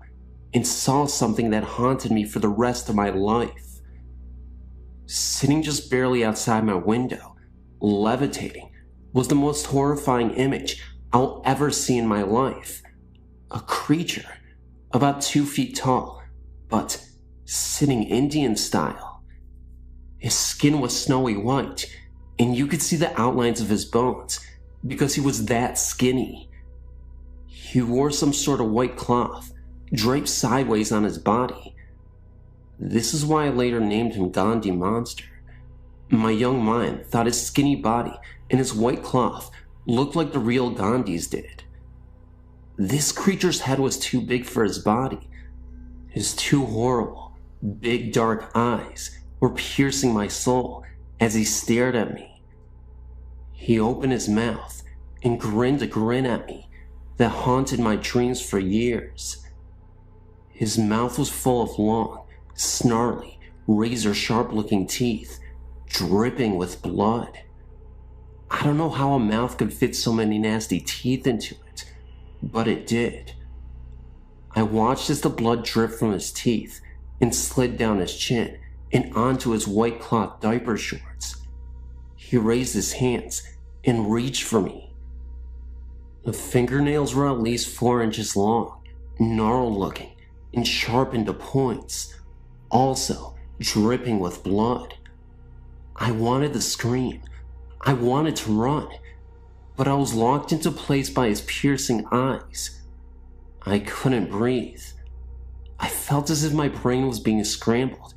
and saw something that haunted me for the rest of my life. Sitting just barely outside my window, levitating, was the most horrifying image I'll ever see in my life. A creature about 2 feet tall, but sitting Indian style. His skin was snowy white, and you could see the outlines of his bones because he was that skinny. He wore some sort of white cloth draped sideways on his body. This is why I later named him Gandhi Monster. My young mind thought his skinny body and his white cloth looked like the real Gandhi's did. This creature's head was too big for his body. His 2 horrible, big dark eyes were piercing my soul as he stared at me. He opened his mouth and grinned a grin at me that haunted my dreams for years. His mouth was full of long, snarly, razor-sharp looking teeth, dripping with blood. I don't know how a mouth could fit so many nasty teeth into it, but it did. I watched as the blood dripped from his teeth and slid down his chin and onto his white cloth diaper shorts. He raised his hands and reached for me. The fingernails were at least 4 inches long, gnarled looking, and sharpened to points, also dripping with blood. I wanted to scream. I wanted to run, but I was locked into place by his piercing eyes. I couldn't breathe. I felt as if my brain was being scrambled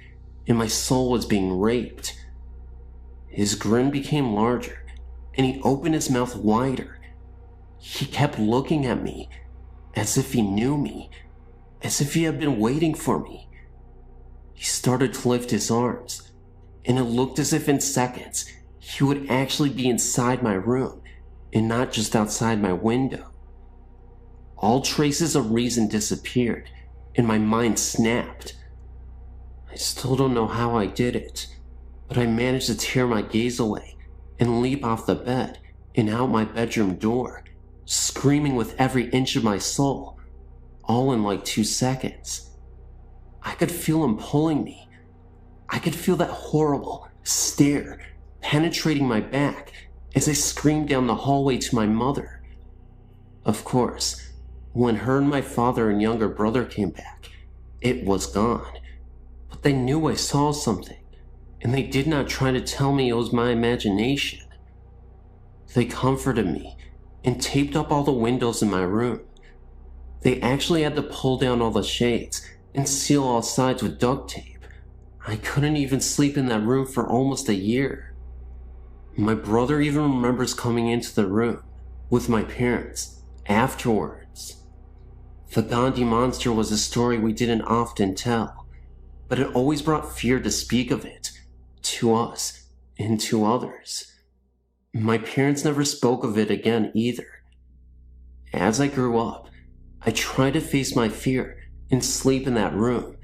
and my soul was being raped. His grin became larger, and he opened his mouth wider. He kept looking at me, as if he knew me, as if he had been waiting for me. He started to lift his arms, and it looked as if in seconds he would actually be inside my room, and not just outside my window. All traces of reason disappeared, and my mind snapped. I still don't know how I did it, but I managed to tear my gaze away and leap off the bed and out my bedroom door, screaming with every inch of my soul, all in like 2 seconds. I could feel him pulling me. I could feel that horrible stare penetrating my back as I screamed down the hallway to my mother. Of course, when her and my father and younger brother came back, it was gone. But they knew I saw something, and they did not try to tell me it was my imagination. They comforted me and taped up all the windows in my room. They actually had to pull down all the shades and seal all sides with duct tape. I couldn't even sleep in that room for almost a year. My brother even remembers coming into the room with my parents afterwards. The Gandhi monster was a story we didn't often tell, but it always brought fear to speak of it, to us and to others. My parents never spoke of it again either. As I grew up, I tried to face my fear and sleep in that room,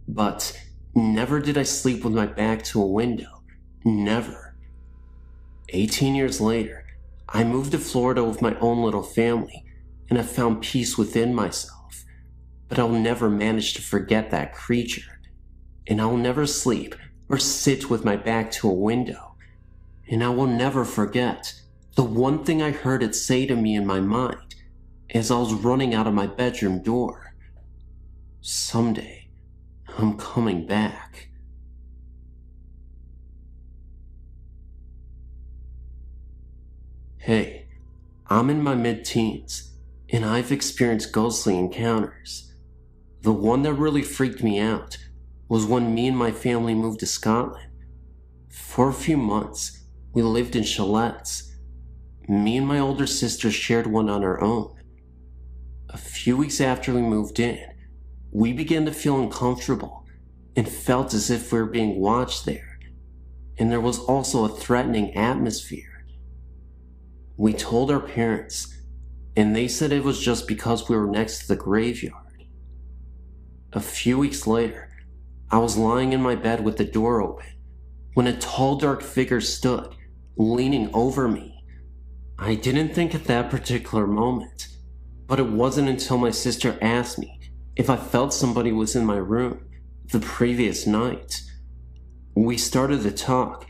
but never did I sleep with my back to a window. Never. 18 years later, I moved to Florida with my own little family, and I found peace within myself. But I'll never manage to forget that creature, and I will never sleep or sit with my back to a window. And I will never forget the one thing I heard it say to me in my mind as I was running out of my bedroom door. Someday, I'm coming back. Hey, I'm in my mid-teens, and I've experienced ghostly encounters. The one that really freaked me out was when me and my family moved to Scotland. For a few months, we lived in chalets. Me and my older sister shared one on our own. A few weeks after we moved in, we began to feel uncomfortable and felt as if we were being watched there, and there was also a threatening atmosphere. We told our parents, and they said it was just because we were next to the graveyard. A few weeks later, I was lying in my bed with the door open when a tall, dark figure stood, leaning over me. I didn't think at that particular moment, but it wasn't until my sister asked me if I felt somebody was in my room the previous night. We started to talk,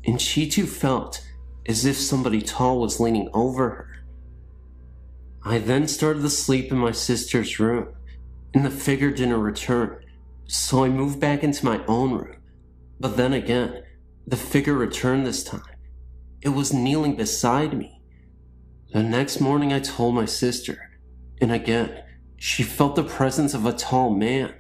and she too felt as if somebody tall was leaning over her. I then started to sleep in my sister's room, and the figure didn't return, so I moved back into my own room. But then again, the figure returned this time. It was kneeling beside me. The next morning I told my sister, and again, she felt the presence of a tall man.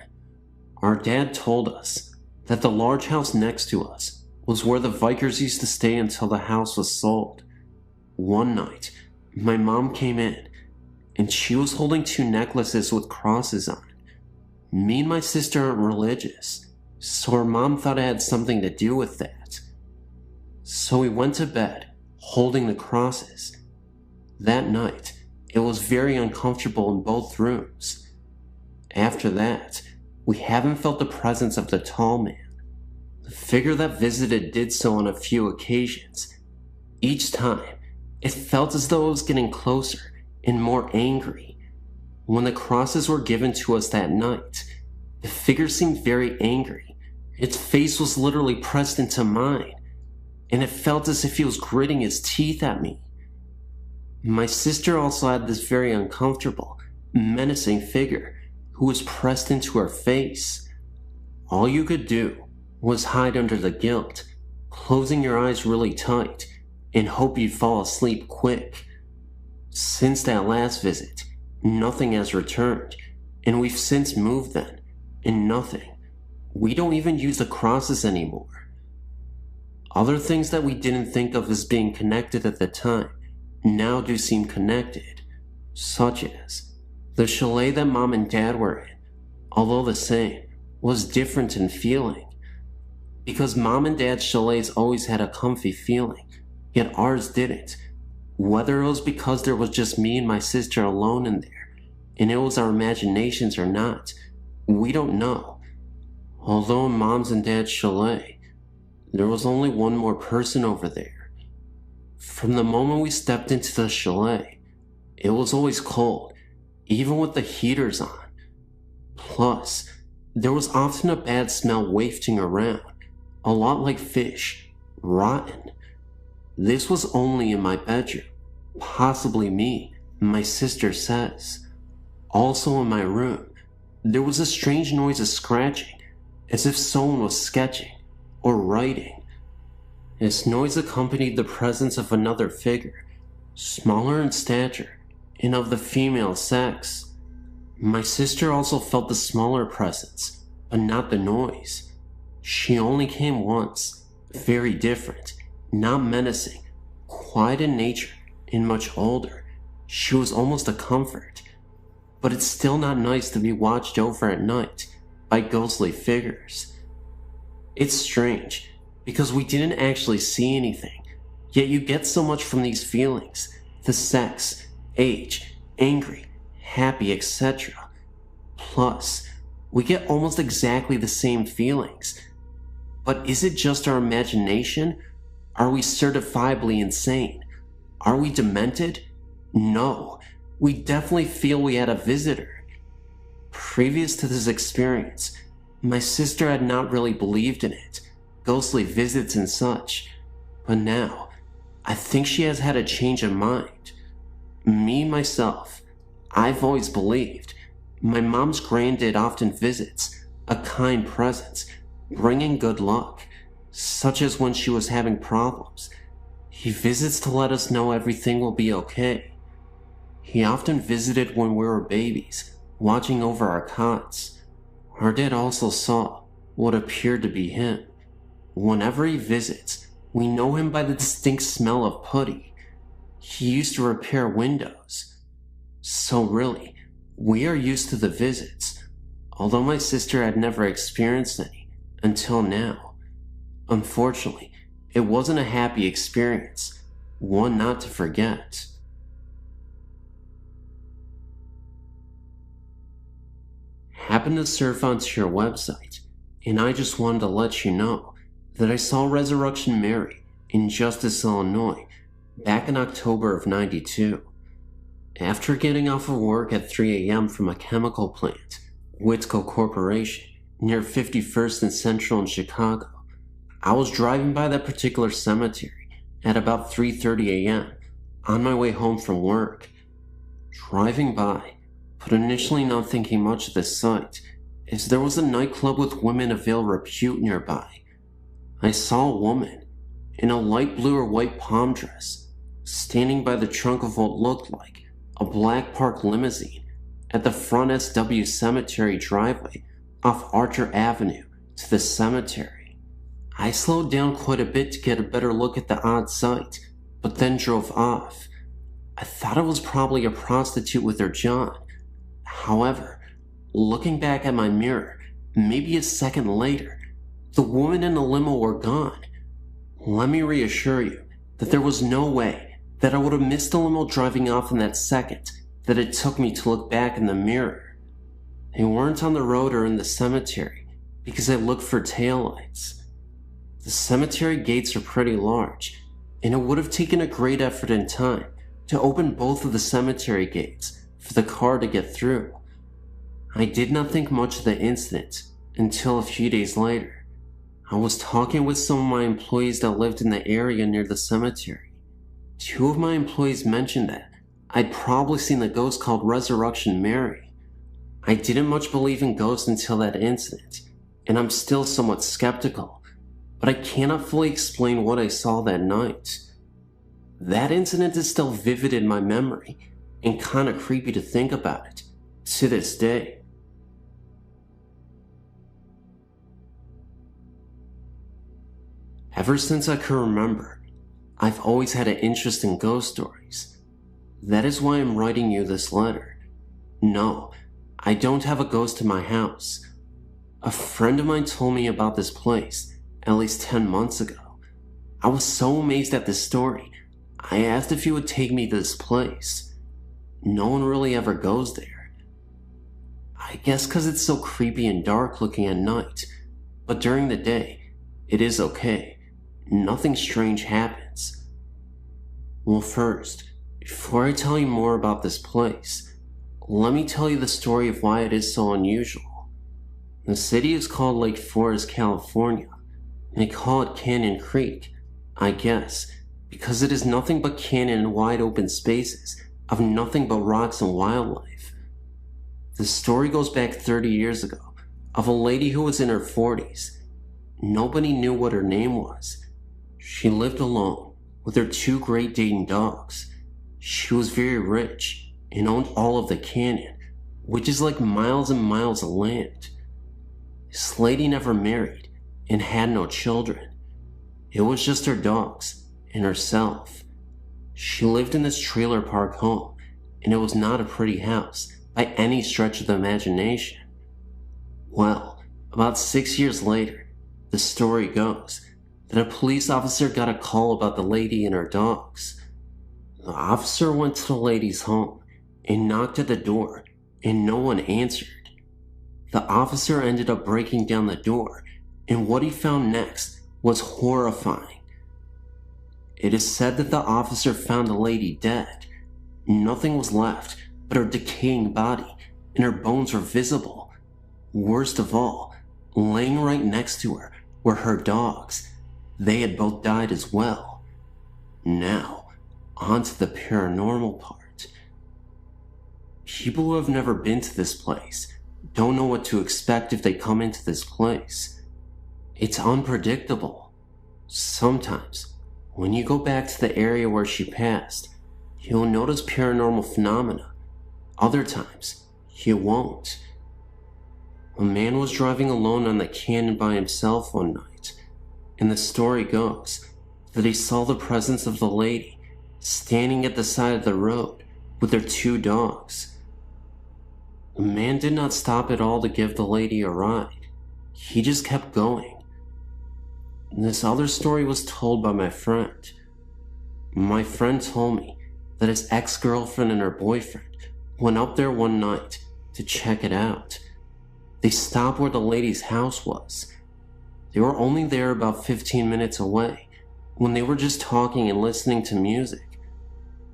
Our dad told us that the large house next to us was where the Vikers used to stay until the house was sold. One night, my mom came in, and she was holding two necklaces with crosses on it. Me and my sister aren't religious, so her mom thought it had something to do with that. So we went to bed, holding the crosses. That night, it was very uncomfortable in both rooms. After that, we haven't felt the presence of the tall man. The figure that visited did so on a few occasions. Each time, it felt as though it was getting closer and more angry. When the crosses were given to us that night, the figure seemed very angry. Its face was literally pressed into mine, and it felt as if he was gritting his teeth at me. My sister also had this very uncomfortable, menacing figure who was pressed into her face. All you could do was hide under the guilt, closing your eyes really tight, and hope you'd fall asleep quick. Since that last visit, nothing has returned, and we've since moved then, and nothing. We don't even use the crosses anymore. Other things that we didn't think of as being connected at the time now do seem connected, such as the chalet that mom and dad were in, although the same, was different in feeling. Because mom and dad's chalets always had a comfy feeling, yet ours didn't. Whether it was because there was just me and my sister alone in there, and it was our imaginations or not, we don't know. Although in mom's and dad's chalet, there was only one more person over there. From the moment we stepped into the chalet, it was always cold, even with the heaters on. Plus, there was often a bad smell wafting around, a lot like fish, rotten. This was only in my bedroom, possibly me, my sister says. Also in my room, there was a strange noise of scratching, as if someone was sketching or writing. This noise accompanied the presence of another figure, smaller in stature and of the female sex. My sister also felt the smaller presence, but not the noise. She only came once, very different, not menacing, quiet in nature, and much older. She was almost a comfort. But it's still not nice to be watched over at night by ghostly figures. It's strange, because we didn't actually see anything, yet you get so much from these feelings: the sex, age, angry, happy, etc. Plus, we get almost exactly the same feelings. But is it just our imagination? Are we certifiably insane? Are we demented? No, we definitely feel we had a visitor. Previous to this experience, my sister had not really believed in it, ghostly visits and such, but now, I think she has had a change of mind. Me, myself, I've always believed. My mom's granddad often visits, a kind presence, bringing good luck, such as when she was having problems. He visits to let us know everything will be okay. He often visited when we were babies, watching over our cots. Our dad also saw what appeared to be him. Whenever he visits, we know him by the distinct smell of putty. He used to repair windows. So really, we are used to the visits, although my sister had never experienced any until now. Unfortunately, it wasn't a happy experience, one not to forget. Happened to surf onto your website, and I just wanted to let you know that I saw Resurrection Mary in Justice, Illinois, back in October of '92. After getting off of work at 3 a.m. from a chemical plant, Whitco Corporation, near 51st and Central in Chicago, I was driving by that particular cemetery at about 3:30 a.m. on my way home from work. Driving by, but initially not thinking much of the sight, as there was a nightclub with women of ill repute nearby. I saw a woman in a light blue or white palm dress standing by the trunk of what looked like a black park limousine at the front SW Cemetery driveway off Archer Avenue to the cemetery. I slowed down quite a bit to get a better look at the odd sight, but then drove off. I thought it was probably a prostitute with her John. However, looking back at my mirror, maybe a second later, the woman and the limo were gone. Let me reassure you that there was no way that I would have missed the limo driving off in that second that it took me to look back in the mirror. They weren't on the road or in the cemetery because I looked for taillights. The cemetery gates are pretty large, and it would have taken a great effort and time to open both of the cemetery gates for the car to get through. I did not think much of the incident until a few days later. I was talking with some of my employees that lived in the area near the cemetery. Two of my employees mentioned that I'd probably seen the ghost called Resurrection Mary. I didn't much believe in ghosts until that incident, and I'm still somewhat skeptical, but I cannot fully explain what I saw that night. That incident is still vivid in my memory, and kinda creepy to think about it, to this day. Ever since I can remember, I've always had an interest in ghost stories. That is why I'm writing you this letter. No, I don't have a ghost in my house. A friend of mine told me about this place at least 10 months ago. I was so amazed at this story, I asked if he would take me to this place. No one really ever goes there. I guess because it's so creepy and dark looking at night, but during the day, it is okay. Nothing strange happens. Well, first, before I tell you more about this place, let me tell you the story of why it is so unusual. The city is called Lake Forest, California, and they call it Canyon Creek, I guess, because it is nothing but canyon and wide open spaces of nothing but rocks and wildlife. The story goes back 30 years ago, of a lady who was in her 40s. Nobody knew what her name was. She lived alone with her two Great Dane dogs. She was very rich and owned all of the canyon, which is like miles and miles of land. This lady never married and had no children. It was just her dogs and herself. She lived in this trailer park home, and it was not a pretty house by any stretch of the imagination. Well, about 6 years later, the story goes that a police officer got a call about the lady and her dogs. The officer went to the lady's home and knocked at the door, and no one answered. The officer ended up breaking down the door, and what he found next was horrifying. It is said that the officer found the lady dead. Nothing was left but her decaying body, and her bones were visible. Worst of all, laying right next to her were her dogs. They had both died as well. Now, on to the paranormal part. People who have never been to this place don't know what to expect if they come into this place. It's unpredictable. Sometimes, when you go back to the area where she passed, you'll notice paranormal phenomena. Other times, you won't. A man was driving alone on the canyon by himself one night, and the story goes that he saw the presence of the lady standing at the side of the road with their 2 dogs. The man did not stop at all to give the lady a ride. He just kept going. This other story was told by my friend. My friend told me that his ex-girlfriend and her boyfriend went up there one night to check it out. They stopped where the lady's house was. They were only there about 15 minutes away when they were just talking and listening to music.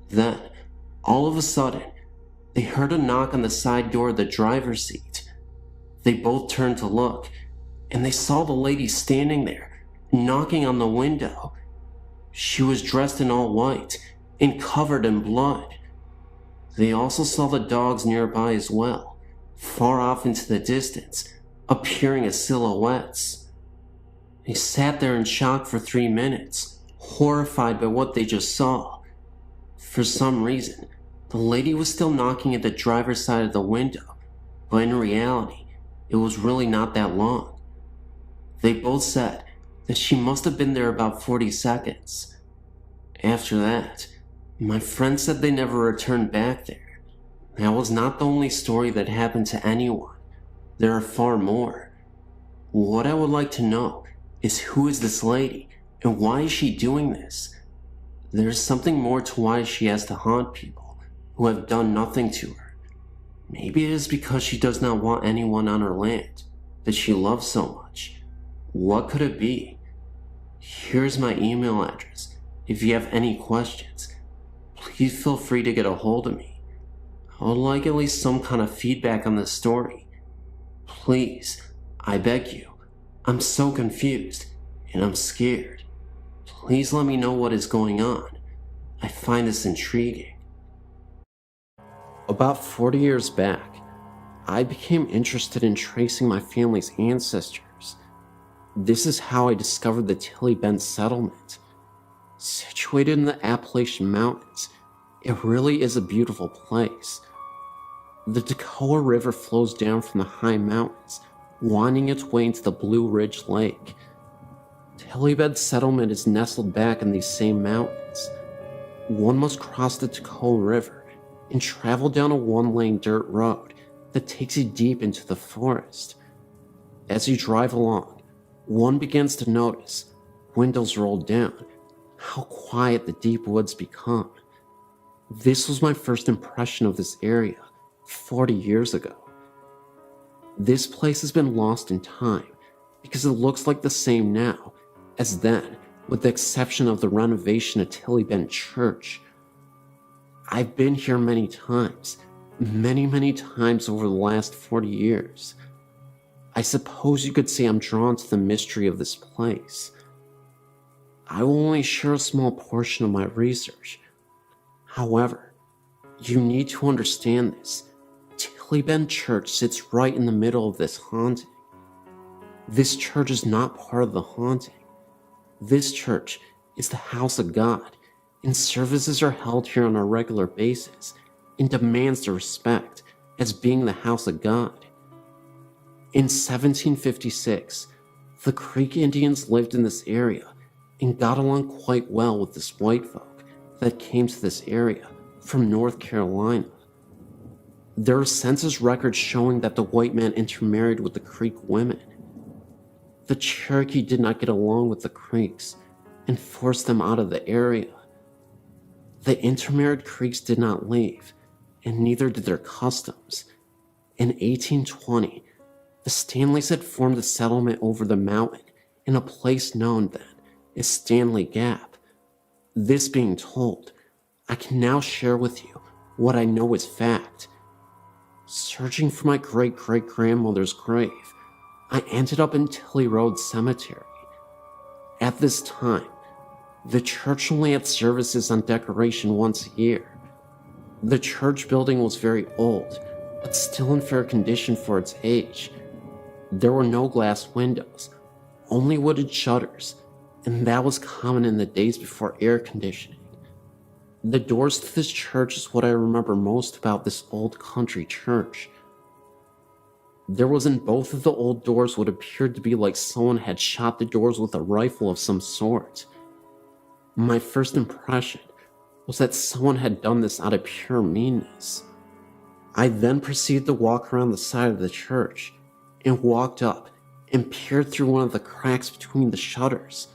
Then, all of a sudden, they heard a knock on the side door of the driver's seat. They both turned to look, and they saw the lady standing there, knocking on the window. She was dressed in all white and covered in blood. They also saw the dogs nearby as well, far off into the distance, appearing as silhouettes. They sat there in shock for 3 minutes, horrified by what they just saw. For some reason, the lady was still knocking at the driver's side of the window, but in reality, it was really not that long. They both said that she must have been there about 40 seconds. After that, my friend said they never returned back there. That was not the only story that happened to anyone. There are far more. What I would like to know is who is this lady and why is she doing this? There's something more to why she has to haunt people who have done nothing to her. Maybe it is because she does not want anyone on her land that she loves so much. What could it be? Here's my email address. If you have any questions, please feel free to get a hold of me. I would like at least some kind of feedback on this story. Please, I beg you. I'm so confused, and I'm scared. Please let me know what is going on. I find this intriguing. About 40 years back, I became interested in tracing my family's ancestors. This is how I discovered the Tilly Bend settlement. Situated in the Appalachian Mountains, it really is a beautiful place. The Toccoa River flows down from the high mountains, winding its way into the Blue Ridge Lake. Tilly Bend settlement is nestled back in these same mountains. One must cross the Toccoa River and travel down a 1-lane dirt road that takes you deep into the forest. As you drive along, one begins to notice, windows rolled down, how quiet the deep woods become. This was my first impression of this area 40 years ago. This place has been lost in time because it looks like the same now as then, with the exception of the renovation of Tilly Bend Church. I've been here many times over the last 40 years. I suppose you could say I'm drawn to the mystery of this place. I will only share a small portion of my research. However, you need to understand this. Tilly Bend Church sits right in the middle of this haunting. This church is not part of the haunting. This church is the house of God, and services are held here on a regular basis and demands the respect as being the house of God. In 1756, the Creek Indians lived in this area and got along quite well with this white folk that came to this area from North Carolina. There are census records showing that the white man intermarried with the Creek women. The Cherokee did not get along with the Creeks and forced them out of the area. The intermarried Creeks did not leave, and neither did their customs. In 1820, the Stanleys had formed a settlement over the mountain in a place known then as Stanley Gap. This being told, I can now share with you what I know is fact. Searching for my great-great-grandmother's grave, I ended up in Tilly Road Cemetery. At this time, the church only had services on decoration once a year. The church building was very old, but still in fair condition for its age. There were no glass windows, only wooden shutters, and that was common in the days before air conditioning. The doors to this church is what I remember most about this old country church. There was in both of the old doors what appeared to be like someone had shot the doors with a rifle of some sort. My first impression was that someone had done this out of pure meanness. I then proceeded to walk around the side of the church and walked up and peered through one of the cracks between the shutters.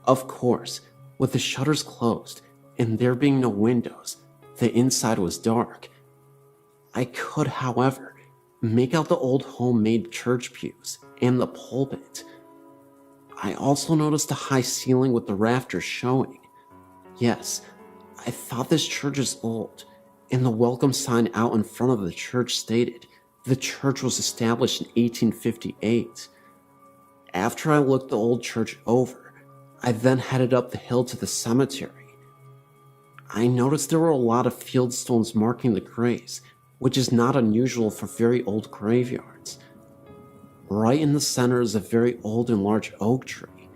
Of course, with the shutters closed and there being no windows, the inside was dark. I could, however, make out the old homemade church pews and the pulpit. I also noticed a high ceiling with the rafters showing. Yes, I thought this church is old, and the welcome sign out in front of the church stated the church was established in 1858. After I looked the old church over, I then headed up the hill to the cemetery. I noticed there were a lot of field stones marking the graves, which is not unusual for very old graveyards. Right in the center is a very old and large oak tree,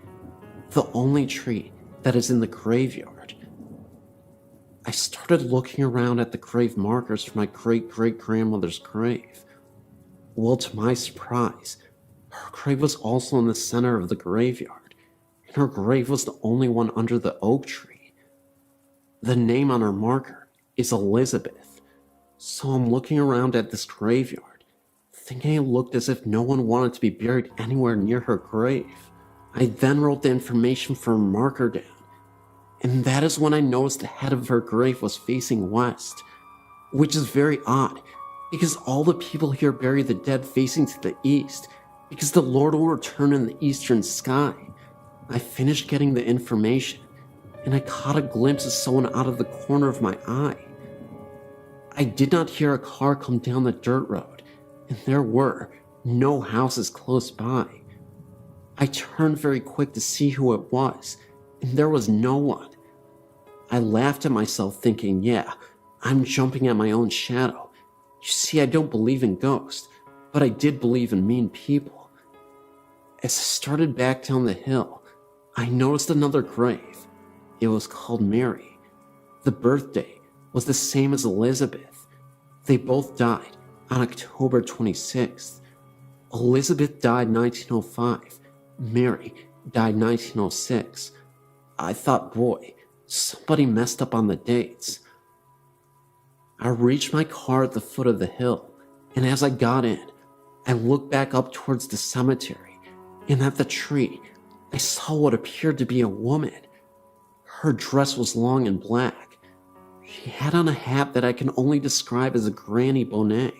the only tree that is in the graveyard. I started looking around at the grave markers for my great-great-grandmother's grave. Well, to my surprise, her grave was also in the center of the graveyard, and her grave was the only one under the oak tree. The name on her marker is Elizabeth, so I'm looking around at this graveyard, thinking it looked as if no one wanted to be buried anywhere near her grave. I then wrote the information for her marker down, and that is when I noticed the head of her grave was facing west, which is very odd, because all the people here bury the dead facing to the east, because the Lord will return in the eastern sky. I finished getting the information, and I caught a glimpse of someone out of the corner of my eye. I did not hear a car come down the dirt road, and there were no houses close by. I turned very quick to see who it was, and there was no one. I laughed at myself thinking, yeah, I'm jumping at my own shadow. You see, I don't believe in ghosts, but I did believe in mean people. As I started back down the hill, I noticed another grave. It was called Mary. The birthday was the same as Elizabeth. They both died on October 26th. Elizabeth died 1905. Mary died 1906. I thought, boy, somebody messed up on the dates. I reached my car at the foot of the hill, and as I got in, I looked back up towards the cemetery, and at the tree, I saw what appeared to be a woman. Her dress was long and black. She had on a hat that I can only describe as a granny bonnet.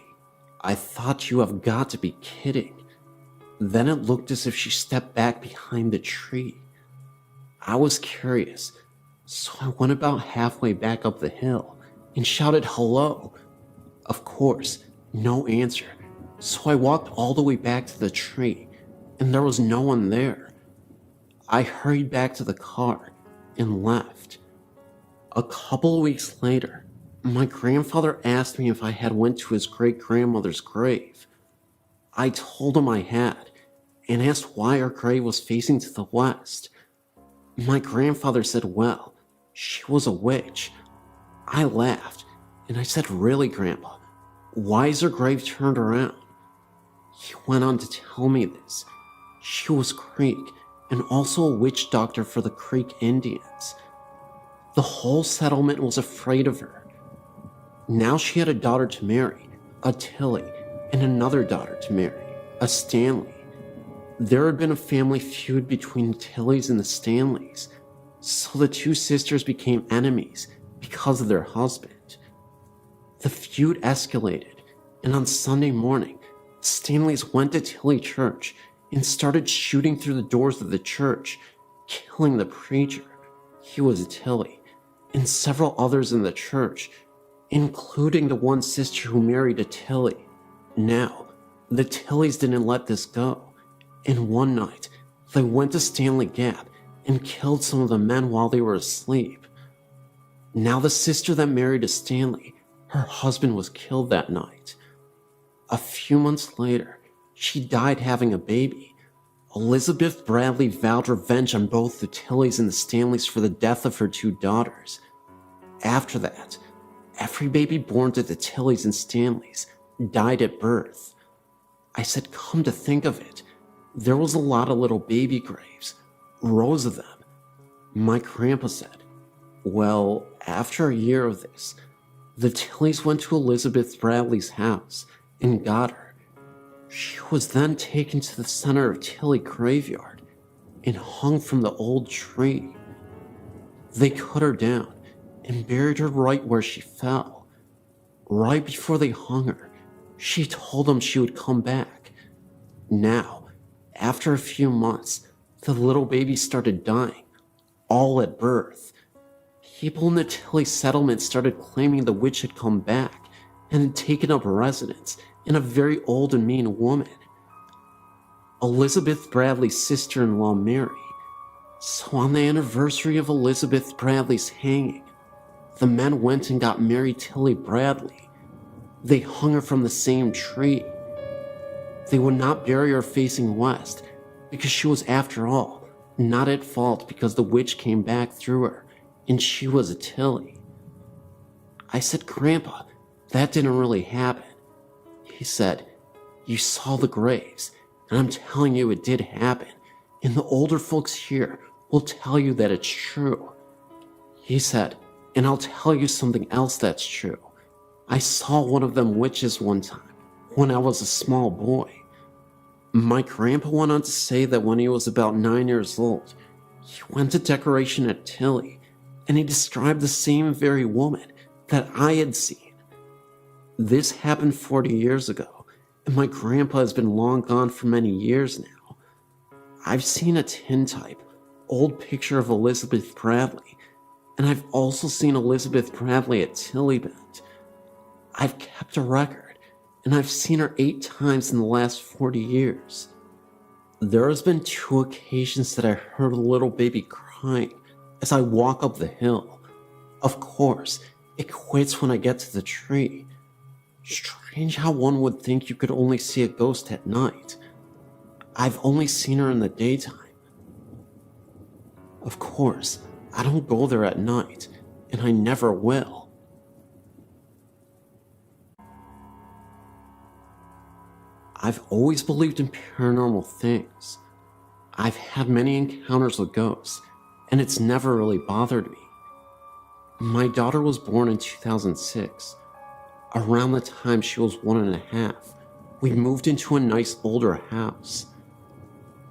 I thought, you have got to be kidding. Then it looked as if she stepped back behind the tree. I was curious, so I went about halfway back up the hill and shouted hello. Of course, no answer, so I walked all the way back to the tree, and there was no one there. I hurried back to the car and left. A couple of weeks later, my grandfather asked me if I had went to his great-grandmother's grave. I told him I had, and asked why our grave was facing to the west. My grandfather said, well, she was a witch. I laughed, and I said, really, Grandpa? Why is her grave turned around? He went on to tell me this. She was Greek, and also a witch doctor for the Creek Indians. The whole settlement was afraid of her. Now she had a daughter to marry, a Tilly, and another daughter to marry, a Stanley. There had been a family feud between the Tillys and the Stanleys, so the two sisters became enemies because of their husband. The feud escalated, and on Sunday morning, the Stanleys went to Tilly Church and started shooting through the doors of the church, killing the preacher, he was a Tilly, and several others in the church, including the one sister who married a Tilly. Now, the Tillys didn't let this go, and one night, they went to Stanley Gap and killed some of the men while they were asleep. Now the sister that married a Stanley, her husband was killed that night. A few months later, she died having a baby. Elizabeth Bradley vowed revenge on both the Tillys and the Stanleys for the death of her two daughters. After that, every baby born to the Tillys and Stanleys died at birth. I said, come to think of it, there was a lot of little baby graves, rows of them. My grandpa said, well, after a year of this, the Tillys went to Elizabeth Bradley's house and got her. She was then taken to the center of Tilly graveyard and hung from the old tree. They cut her down and buried her right where she fell. Right before they hung her, she told them she would come back. Now, after a few months, the little baby started dying, all at birth. People in the Tilly settlement started claiming the witch had come back and had taken up residence in a very old and mean woman, Elizabeth Bradley's sister-in-law Mary. So on the anniversary of Elizabeth Bradley's hanging, the men went and got Mary Tilly Bradley. They hung her from the same tree. They would not bury her facing west because she was, after all, not at fault because the witch came back through her and she was a Tilly. I said, Grandpa, that didn't really happen. He said, you saw the graves, and I'm telling you it did happen, and the older folks here will tell you that it's true. He said, and I'll tell you something else that's true. I saw one of them witches one time when I was a small boy. My grandpa went on to say that when he was about 9 years old, he went to decoration at Tilly, and he described the same very woman that I had seen. This happened 40 years ago, and my grandpa has been long gone for many years now. I've seen a tintype, old picture of Elizabeth Bradley, and I've also seen Elizabeth Bradley at Tilly Bend. I've kept a record, and I've seen her 8 times in the last 40 years. There has been 2 occasions that I heard a little baby crying as I walk up the hill. Of course, it quits when I get to the tree. Strange how one would think you could only see a ghost at night. I've only seen her in the daytime. Of course, I don't go there at night, and I never will. I've always believed in paranormal things. I've had many encounters with ghosts, and it's never really bothered me. My daughter was born in 2006. Around the time she was 1.5, we moved into a nice older house.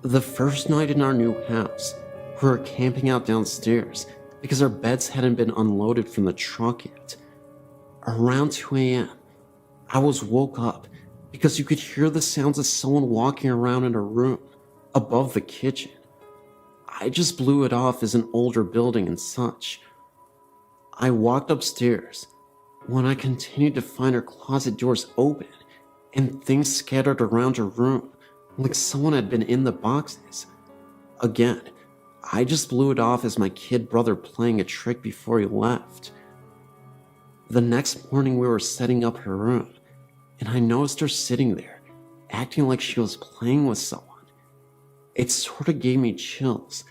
The first night in our new house, we were camping out downstairs because our beds hadn't been unloaded from the truck yet. Around 2 a.m., I was woke up because you could hear the sounds of someone walking around in a room above the kitchen. I just blew it off as an older building and such. I walked upstairs when I continued to find her closet doors open and things scattered around her room like someone had been in the boxes. Again, I just blew it off as my kid brother playing a trick before he left. The next morning we were setting up her room, and I noticed her sitting there, acting like she was playing with someone. It sort of gave me chills,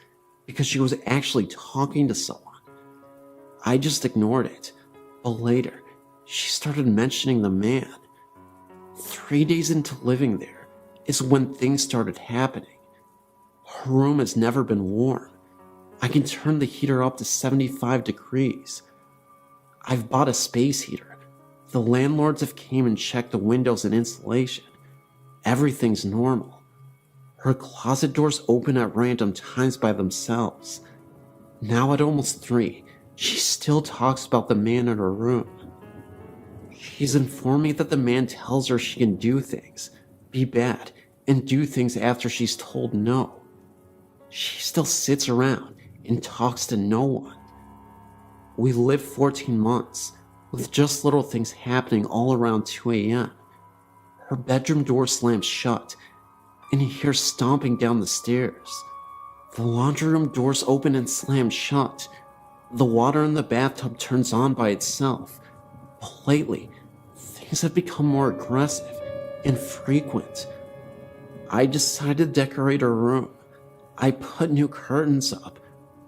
because she was actually talking to someone. I just ignored it, but later, she started mentioning the man. 3 days into living there is when things started happening. Her room has never been warm. I can turn the heater up to 75 degrees. I've bought a space heater. The landlords have came and checked the windows and insulation. Everything's normal. Her closet doors open at random times by themselves. Now at almost 3, she still talks about the man in her room. She's informed me that the man tells her she can do things, be bad, and do things after she's told no. She still sits around and talks to no one. We lived 14 months, with just little things happening all around 2 a.m. Her bedroom door slams shut, and you hear stomping down the stairs. The laundry room doors open and slam shut. The water in the bathtub turns on by itself. But lately, things have become more aggressive and frequent. I decided to decorate her room. I put new curtains up,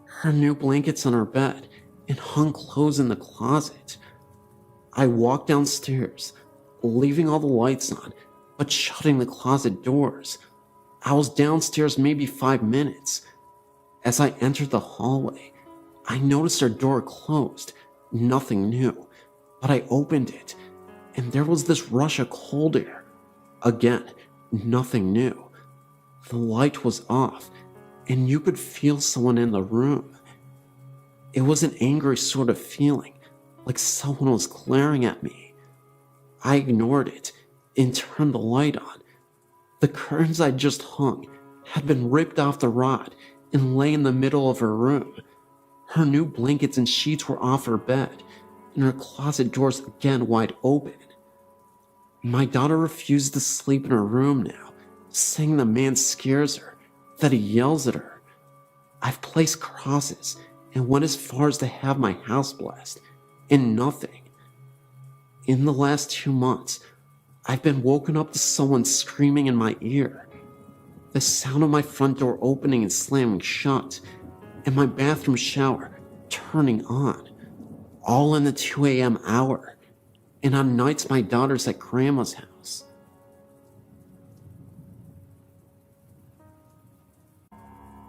her new blankets on her bed, and hung clothes in the closet. I walked downstairs, leaving all the lights on, but shutting the closet doors. I was downstairs maybe 5 minutes. As I entered the hallway, I noticed her door closed. Nothing new, but I opened it, and there was this rush of cold air. Again, nothing new. The light was off, and you could feel someone in the room. It was an angry sort of feeling, like someone was glaring at me. I ignored it and turned the light on. The curtains I'd just hung had been ripped off the rod and lay in the middle of her room. Her new blankets and sheets were off her bed, and her closet doors again wide open. My daughter refuses to sleep in her room now, saying the man scares her, that he yells at her. I've placed crosses and went as far as to have my house blessed, and nothing. In the last 2 months, I've been woken up to someone screaming in my ear. The sound of my front door opening and slamming shut, and my bathroom shower turning on, all in the 2 a.m. hour, and on nights my daughter's at grandma's house.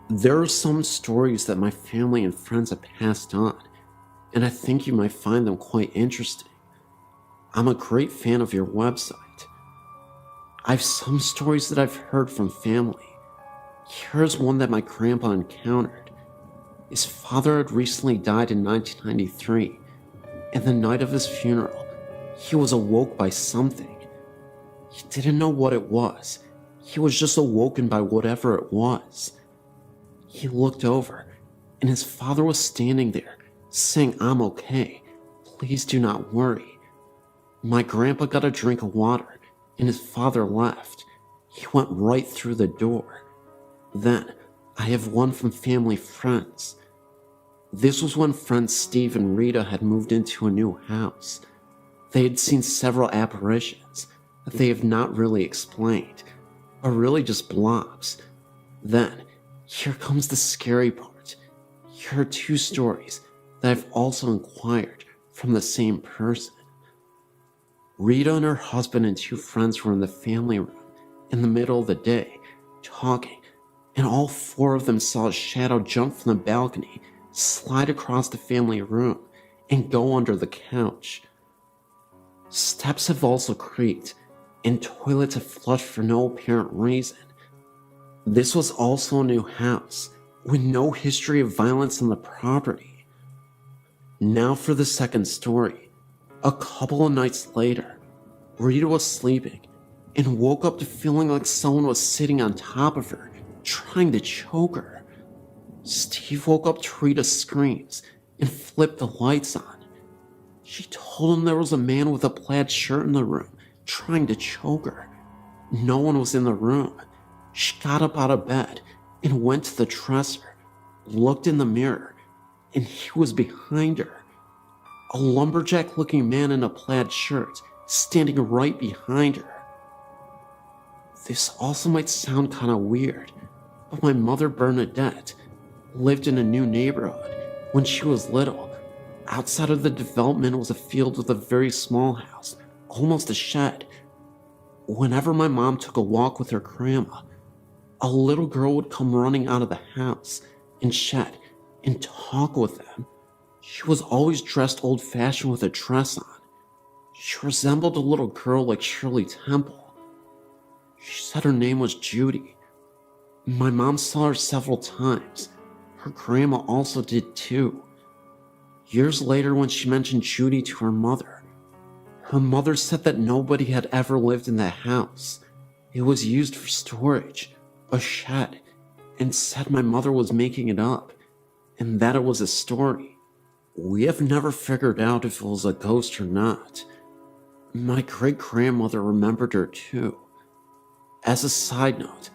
There are some stories that my family and friends have passed on, and I think you might find them quite interesting. I'm a great fan of your website. I've some stories that I've heard from family. Here's one that my grandpa encountered. His father had recently died in 1993, and the night of his funeral, he was awoke by something. He didn't know what it was. He was just awoken by whatever it was. He looked over, and his father was standing there, saying, "I'm okay. Please do not worry." My grandpa got a drink of water, and his father left. He went right through the door. Then, I have one from family friends. This was when friends Steve and Rita had moved into a new house. They had seen several apparitions that they have not really explained, but really just blobs. Then, here comes the scary part. Here are 2 stories that I've also inquired from the same person. Rita and her husband and 2 friends were in the family room in the middle of the day, talking, and all 4 of them saw a shadow jump from the balcony, slide across the family room, and go under the couch. Steps have also creaked, and toilets have flushed for no apparent reason. This was also a new house, with no history of violence on the property. Now for the second story. A couple of nights later, Rita was sleeping and woke up to feeling like someone was sitting on top of her, trying to choke her. Steve woke up to Rita's screams and flipped the lights on. She told him there was a man with a plaid shirt in the room, trying to choke her. No one was in the room. She got up out of bed and went to the dresser, looked in the mirror, and he was behind her. A lumberjack-looking man in a plaid shirt standing right behind her. This also might sound kind of weird, but my mother Bernadette lived in a new neighborhood when she was little. Outside of the development was a field with a very small house, almost a shed. Whenever my mom took a walk with her grandma, a little girl would come running out of the house and chat and talk with them. She was always dressed old-fashioned with a dress on. She resembled a little girl like Shirley Temple. She said her name was Judy. My mom saw her several times. Her grandma also did too. Years later, when she mentioned Judy to her mother said that nobody had ever lived in that house. It was used for storage, a shed, and said my mother was making it up, and that it was a story. We have never figured out if it was a ghost or not. My great-grandmother remembered her too. As a side note,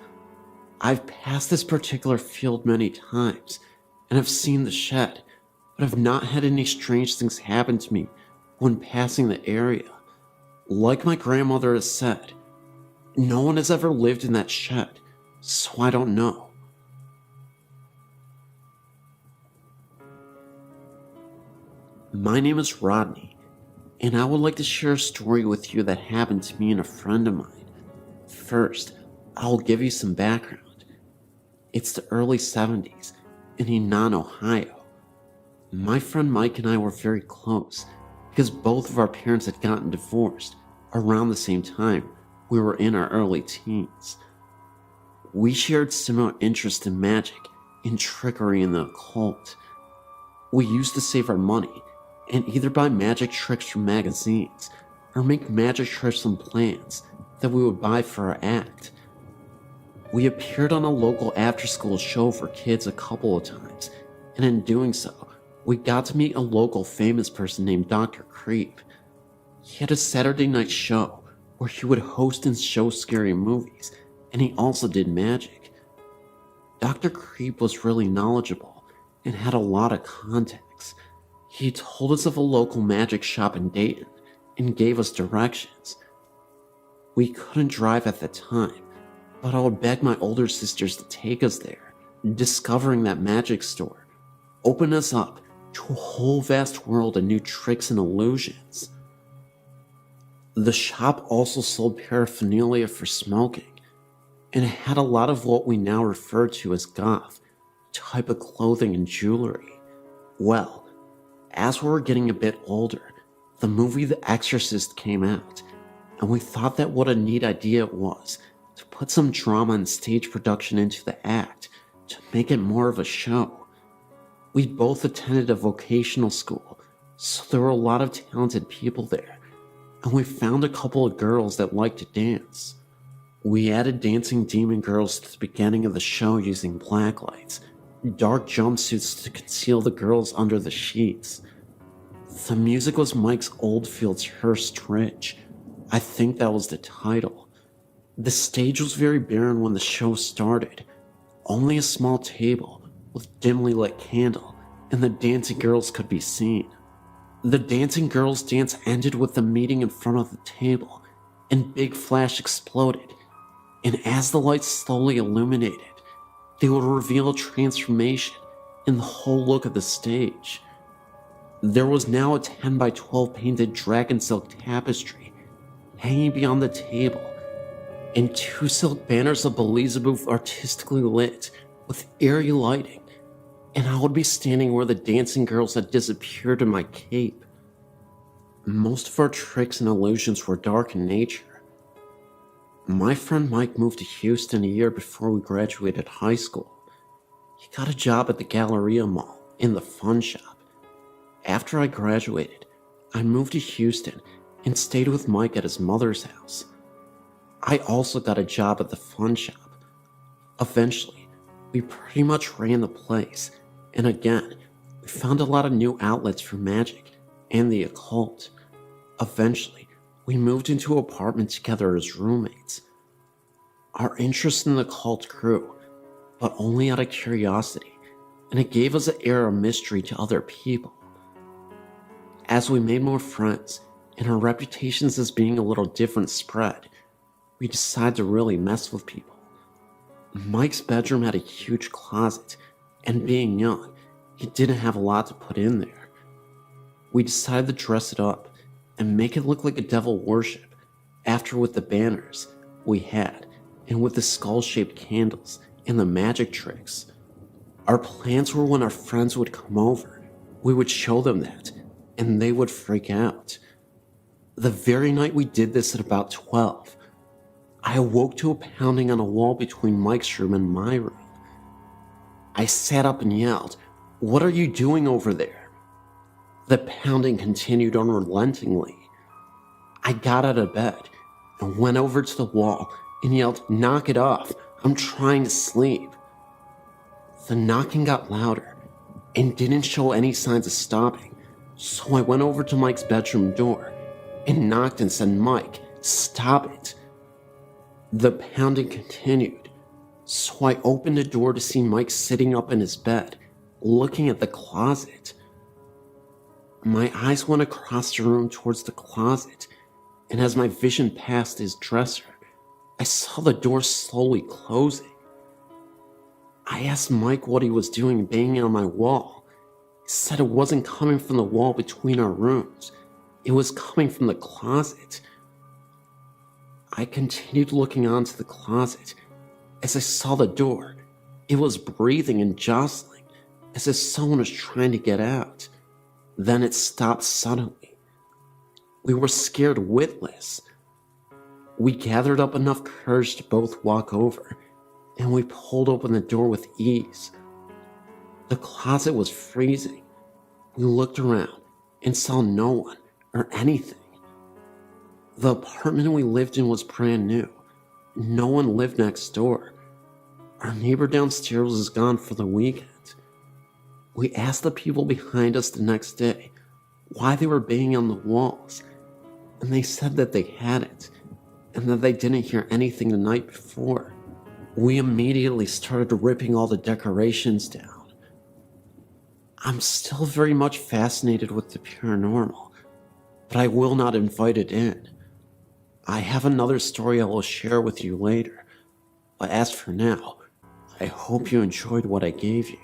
I've passed this particular field many times, and have seen the shed, but have not had any strange things happen to me when passing the area. Like my grandmother has said, no one has ever lived in that shed, so I don't know. My name is Rodney, and I would like to share a story with you that happened to me and a friend of mine. First, I'll give you some background. It's the early 70s in Enon, Ohio. My friend Mike and I were very close because both of our parents had gotten divorced around the same time we were in our early teens. We shared similar interests in magic and trickery in the occult. We used to save our money and either buy magic tricks from magazines or make magic tricks and plans that we would buy for our act. We appeared on a local after-school show for kids a couple of times, and in doing so, we got to meet a local famous person named Dr. Creep. He had a Saturday night show where he would host and show scary movies, and he also did magic. Dr. Creep was really knowledgeable and had a lot of contacts. He told us of a local magic shop in Dayton and gave us directions. We couldn't drive at the time, but I would beg my older sisters to take us there. Discovering that magic store opened us up to a whole vast world of new tricks and illusions. The shop also sold paraphernalia for smoking, and it had a lot of what we now refer to as goth type of clothing and jewelry. Well, as we were getting a bit older, the movie The Exorcist came out, and we thought that what a neat idea it was to put some drama and stage production into the act to make it more of a show. We both attended a vocational school, so there were a lot of talented people there, and we found a couple of girls that liked to dance. We added dancing demon girls to the beginning of the show using blacklights, dark jumpsuits to conceal the girls under the sheets. The music was Mike's Oldfield's Hearst Ridge. I think that was the title. The stage was very barren when the show started. Only a small table with dimly lit candle, and the dancing girls could be seen. The dancing girls' dance ended with them meeting in front of the table, and Big Flash exploded, and as the lights slowly illuminated, they would reveal a transformation in the whole look of the stage. There was now a 10 by 12 painted dragon silk tapestry hanging beyond the table, and 2 silk banners of Beelzebub artistically lit with eerie lighting, and I would be standing where the dancing girls had disappeared in my cape. Most of our tricks and illusions were dark in nature. My friend Mike moved to Houston a year before we graduated high school. He got a job at the Galleria Mall in the fun shop. After I graduated, I moved to Houston and stayed with Mike at his mother's house. I also got a job at the fun shop. Eventually, we pretty much ran the place, and again, we found a lot of new outlets for magic and the occult. Eventually, we moved into an apartment together as roommates. Our interest in the occult grew, but only out of curiosity, and it gave us an air of mystery to other people. As we made more friends, and our reputations as being a little different spread, we decided to really mess with people. Mike's bedroom had a huge closet, and being young, he didn't have a lot to put in there. We decided to dress it up and make it look like a devil worship, after with the banners we had, and with the skull-shaped candles and the magic tricks. Our plans were when our friends would come over, we would show them that, and they would freak out. The very night we did this at about 12, I awoke to a pounding on a wall between Mike's room and my room. I sat up and yelled, "What are you doing over there?" The pounding continued unrelentingly. I got out of bed and went over to the wall and yelled, "Knock it off, I'm trying to sleep." The knocking got louder and didn't show any signs of stopping, so I went over to Mike's bedroom door and knocked and said, "Mike, stop it." The pounding continued, so I opened the door to see Mike sitting up in his bed, looking at the closet. My eyes went across the room towards the closet, and as my vision passed his dresser, I saw the door slowly closing. I asked Mike what he was doing banging on my wall. He said it wasn't coming from the wall between our rooms. It was coming from the closet. I continued looking onto the closet. As I saw the door, it was breathing and jostling, as if someone was trying to get out. Then it stopped suddenly. We were scared witless. We gathered up enough courage to both walk over, and we pulled open the door with ease. The closet was freezing. We looked around and saw no one or anything. The apartment we lived in was brand new. No one lived next door. Our neighbor downstairs was gone for the weekend. We asked the people behind us the next day why they were banging on the walls, and they said that they hadn't, and that they didn't hear anything the night before. We immediately started ripping all the decorations down. I'm still very much fascinated with the paranormal, but I will not invite it in. I have another story I will share with you later, but as for now, I hope you enjoyed what I gave you.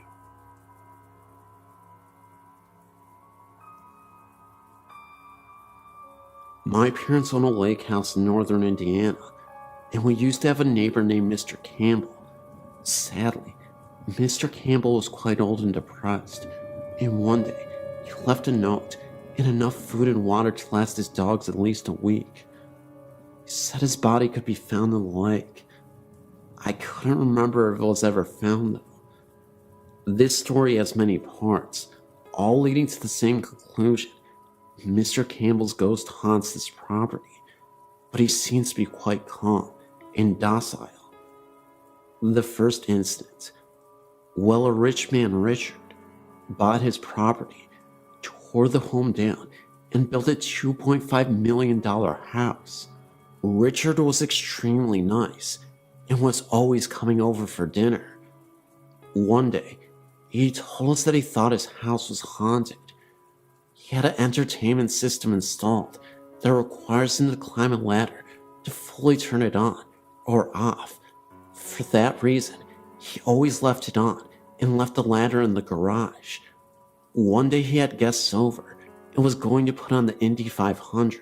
My parents own a lake house in northern Indiana, and we used to have a neighbor named Mr. Campbell. Sadly, Mr. Campbell was quite old and depressed, and one day he left a note and enough food and water to last his dogs at least a week. He said his body could be found in the lake. I couldn't remember if it was ever found though. This story has many parts, all leading to the same conclusion. Mr. Campbell's ghost haunts this property, but he seems to be quite calm and docile. The first instance, well, a rich man, Richard, bought his property, tore the home down, and built a $2.5 million house. Richard was extremely nice and was always coming over for dinner. One day, he told us that he thought his house was haunted. He had an entertainment system installed that requires him to climb a ladder to fully turn it on or off. For that reason, he always left it on and left the ladder in the garage. One day he had guests over and was going to put on the Indy 500,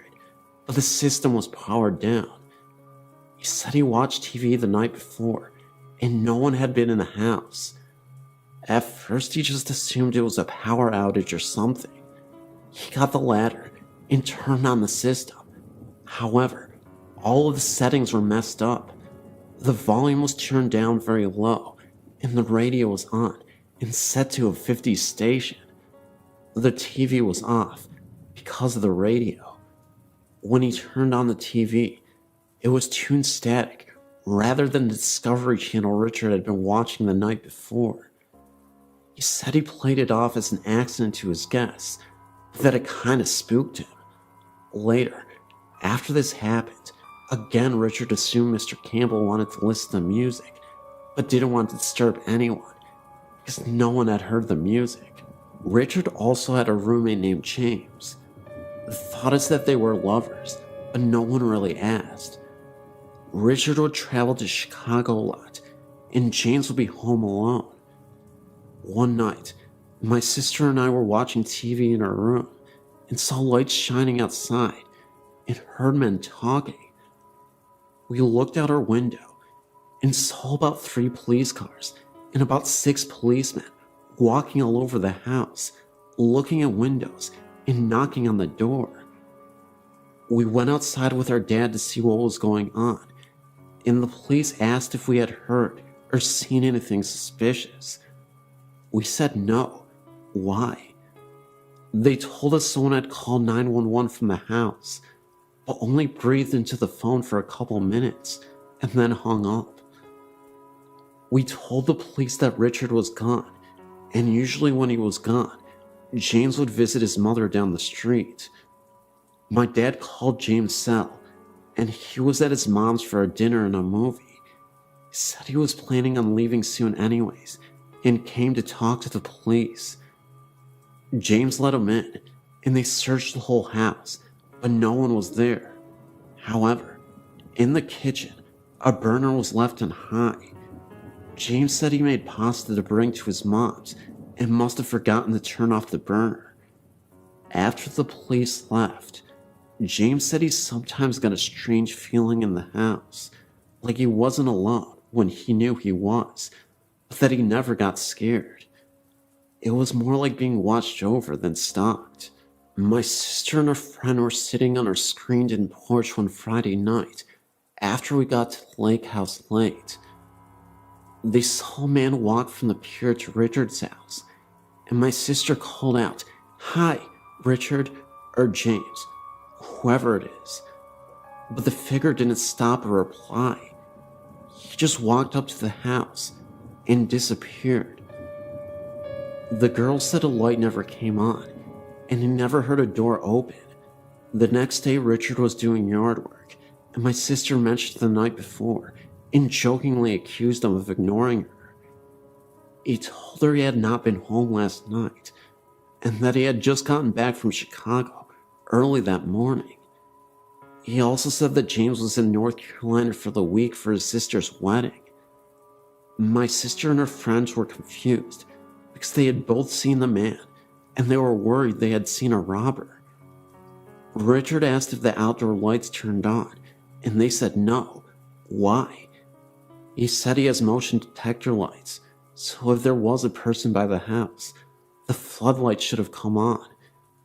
but the system was powered down. He said he watched TV the night before and no one had been in the house. At first he just assumed it was a power outage or something. He got the ladder and turned on the system. However, all of the settings were messed up. The volume was turned down very low, and the radio was on and set to a 50s station. The TV was off because of the radio. When he turned on the TV, it was tuned static rather than the Discovery Channel Richard had been watching the night before. He said he played it off as an accident to his guests, that it kind of spooked him. Later, after this happened, again Richard assumed Mr. Campbell wanted to listen to music, but didn't want to disturb anyone, because no one had heard the music. Richard also had a roommate named James. The thought is that they were lovers, but no one really asked. Richard would travel to Chicago a lot, and James would be home alone. One night, my sister and I were watching TV in our room and saw lights shining outside and heard men talking. We looked out our window and saw about 3 police cars and about 6 policemen walking all over the house, looking at windows and knocking on the door. We went outside with our dad to see what was going on, and the police asked if we had heard or seen anything suspicious. We said no. Why? They told us someone had called 911 from the house, but only breathed into the phone for a couple minutes and then hung up. We told the police that Richard was gone, and usually when he was gone, James would visit his mother down the street. My dad called James' cell, and he was at his mom's for a dinner and a movie. He said he was planning on leaving soon anyways, and came to talk to the police. James let him in, and they searched the whole house, but no one was there. However, in the kitchen, a burner was left on high. James said he made pasta to bring to his mom's and must have forgotten to turn off the burner. After the police left, James said he sometimes got a strange feeling in the house, like he wasn't alone when he knew he was, but that he never got scared. It was more like being watched over than stalked. My sister and her friend were sitting on our screened-in porch one Friday night after we got to the lake house late. They saw a man walk from the pier to Richard's house, and my sister called out, "Hi, Richard," or James, whoever it is. But the figure didn't stop or reply. He just walked up to the house and disappeared. The girl said a light never came on, and he never heard a door open. The next day, Richard was doing yard work, and my sister mentioned the night before and jokingly accused him of ignoring her. He told her he had not been home last night, and that he had just gotten back from Chicago early that morning. He also said that James was in North Carolina for the week for his sister's wedding. My sister and her friends were confused because they had both seen the man, and they were worried they had seen a robber. Richard asked if the outdoor lights turned on, and they said no. Why? He said he has motion detector lights, so if there was a person by the house, the floodlight should have come on,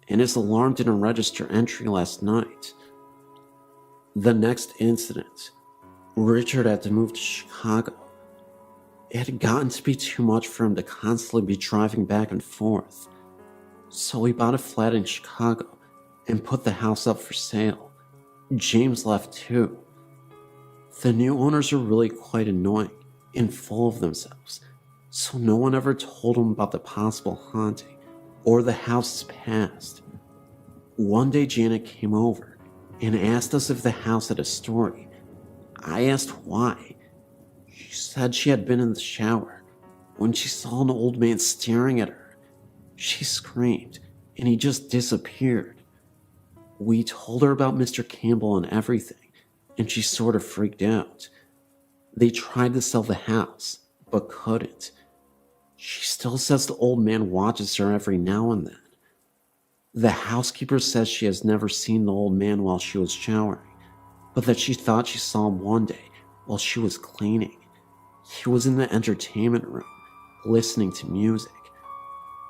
and his alarm didn't register entry last night. The next incident, Richard had to move to Chicago. It had gotten to be too much for him to constantly be driving back and forth, so he bought a flat in Chicago and put the house up for sale. James left too. The new owners are really quite annoying and full of themselves, so no one ever told him about the possible haunting or the house's past. One day Janet came over and asked us if the house had a story. I asked why. She said she had been in the shower when she saw an old man staring at her. She screamed and he just disappeared. We told her about Mr. Campbell and everything, and she sort of freaked out. They tried to sell the house, but couldn't. She still says the old man watches her every now and then. The housekeeper says she has never seen the old man while she was showering, but that she thought she saw him one day while she was cleaning. He was in the entertainment room, listening to music.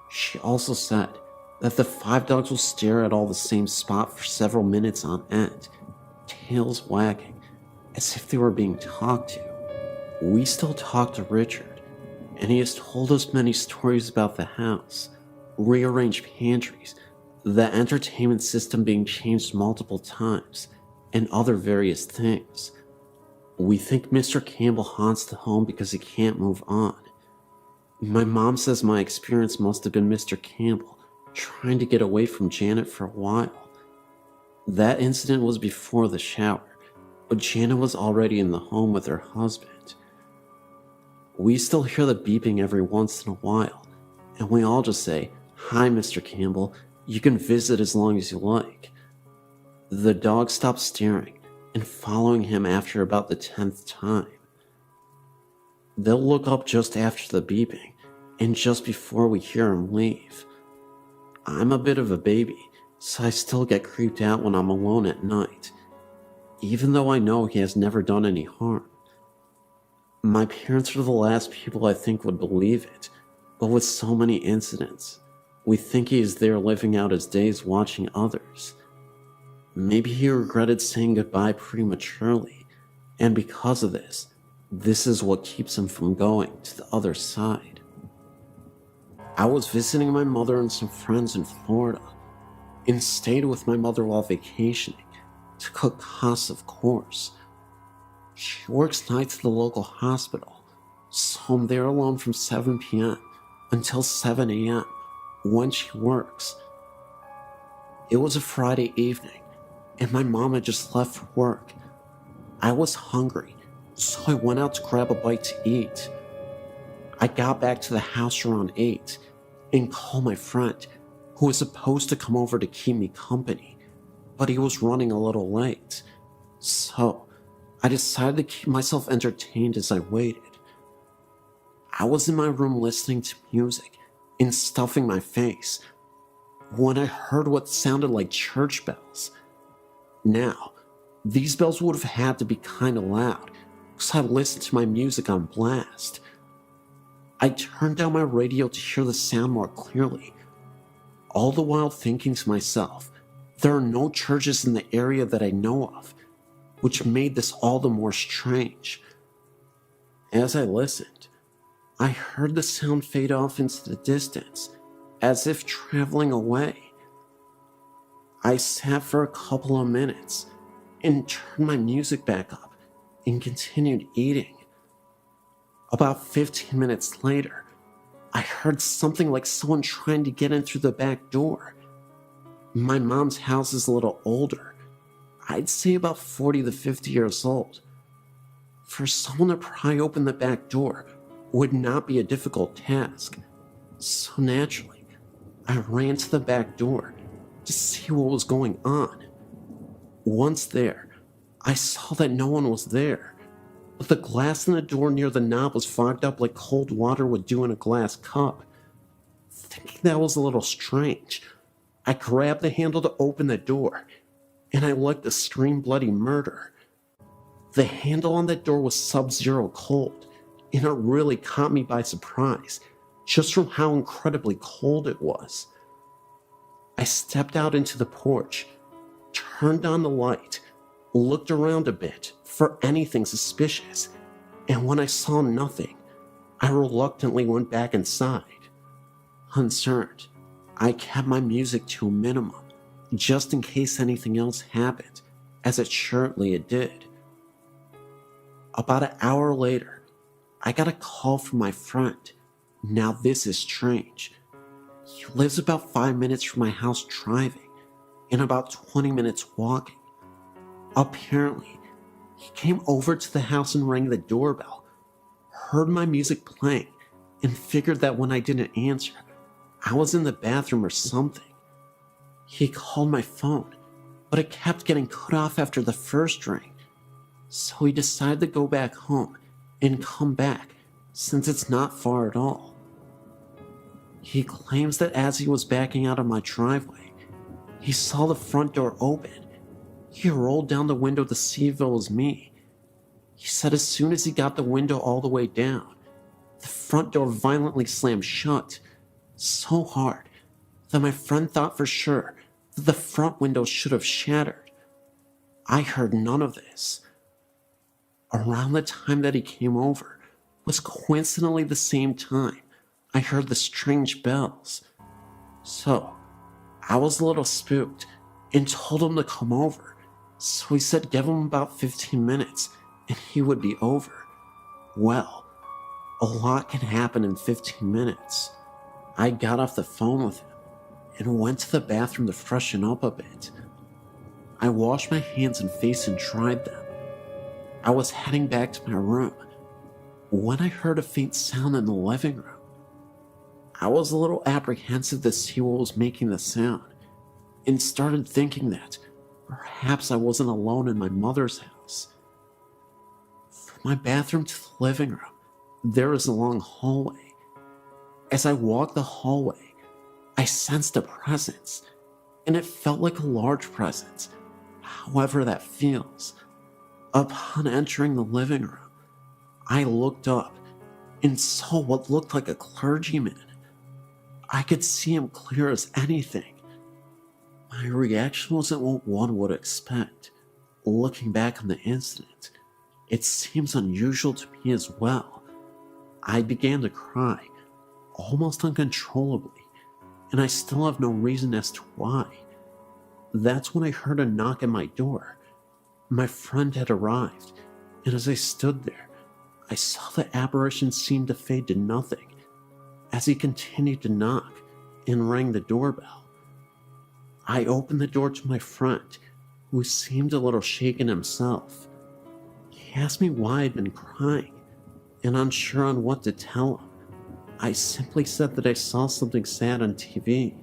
She also said that the 5 dogs will stare at all the same spot for several minutes on end, tails wagging, as if they were being talked to. We still talk to Richard, and he has told us many stories about the house, rearranged pantries, the entertainment system being changed multiple times, and other various things. We think Mr. Campbell haunts the home because he can't move on. My mom says my experience must have been Mr. Campbell trying to get away from Janet for a while. That incident was before the shower, but Janet was already in the home with her husband. We still hear the beeping every once in a while, and we all just say, "Hi, Mr. Campbell, you can visit as long as you like." The dog stopped staring and following him after about the 10th time. They'll look up just after the beeping, and just before we hear him leave. I'm a bit of a baby, so I still get creeped out when I'm alone at night, even though I know he has never done any harm. My parents are the last people I think would believe it, but with so many incidents, we think he is there living out his days watching others. Maybe he regretted saying goodbye prematurely, and because of this is what keeps him from going to the other side. I was visiting my mother and some friends in Florida, and stayed with my mother while vacationing, to cut costs of course. She works nights at the local hospital, so I'm there alone from 7 p.m. until 7 a.m. when she works. It was a Friday evening, and my mom had just left for work. I was hungry, so I went out to grab a bite to eat. I got back to the house around 8 and called my friend, who was supposed to come over to keep me company, but he was running a little late. So I decided to keep myself entertained as I waited. I was in my room listening to music and stuffing my face when I heard what sounded like church bells. Now, these bells would have had to be kind of loud because I listened to my music on blast. I turned down my radio to hear the sound more clearly, all the while thinking to myself, there are no churches in the area that I know of, which made this all the more strange. As I listened, I heard the sound fade off into the distance, as if traveling away. I sat for a couple of minutes and turned my music back up and continued eating. About 15 minutes later, I heard something like someone trying to get in through the back door. My mom's house is a little older. I'd say about 40 to 50 years old. For someone to pry open the back door would not be a difficult task. So naturally, I ran to the back door to see what was going on. Once there, I saw that no one was there, but the glass in the door near the knob was fogged up like cold water would do in a glass cup. Thinking that was a little strange, I grabbed the handle to open the door, and I let the scream bloody murder. The handle on that door was sub-zero cold, and it really caught me by surprise, just from how incredibly cold it was. I stepped out into the porch, turned on the light, looked around a bit for anything suspicious, and when I saw nothing, I reluctantly went back inside. Concerned, I kept my music to a minimum, just in case anything else happened, as assuredly it did. About an hour later, I got a call from my friend. Now this is strange. He lives about 5 minutes from my house driving, and about 20 minutes walking. Apparently, he came over to the house and rang the doorbell, heard my music playing, and figured that when I didn't answer, I was in the bathroom or something. He called my phone, but it kept getting cut off after the first ring, so he decided to go back home and come back since it's not far at all. He claims that as he was backing out of my driveway, he saw the front door open. He rolled down the window to see if it was me. He said as soon as he got the window all the way down, the front door violently slammed shut, so hard that my friend thought for sure that the front window should have shattered. I heard none of this. Around the time that he came over was coincidentally the same time I heard the strange bells. So, I was a little spooked and told him to come over. So he said give him about 15 minutes and he would be over. Well, a lot can happen in 15 minutes. I got off the phone with him and went to the bathroom to freshen up a bit. I washed my hands and face and dried them. I was heading back to my room when I heard a faint sound in the living room. I was a little apprehensive to see what was making the sound and started thinking that perhaps I wasn't alone in my mother's house. From my bathroom to the living room, there is a long hallway. As I walked the hallway, I sensed a presence, and it felt like a large presence, however that feels. Upon entering the living room, I looked up and saw what looked like a clergyman. I could see him clear as anything. My reaction wasn't what one would expect. Looking back on the incident, it seems unusual to me as well. I began to cry, almost uncontrollably, and I still have no reason as to why. That's when I heard a knock at my door. My friend had arrived, and as I stood there, I saw the apparition seem to fade to nothing as he continued to knock and rang the doorbell. I opened the door to my friend, who seemed a little shaken himself. He asked me why I'd been crying, and unsure on what to tell him, I simply said that I saw something sad on TV.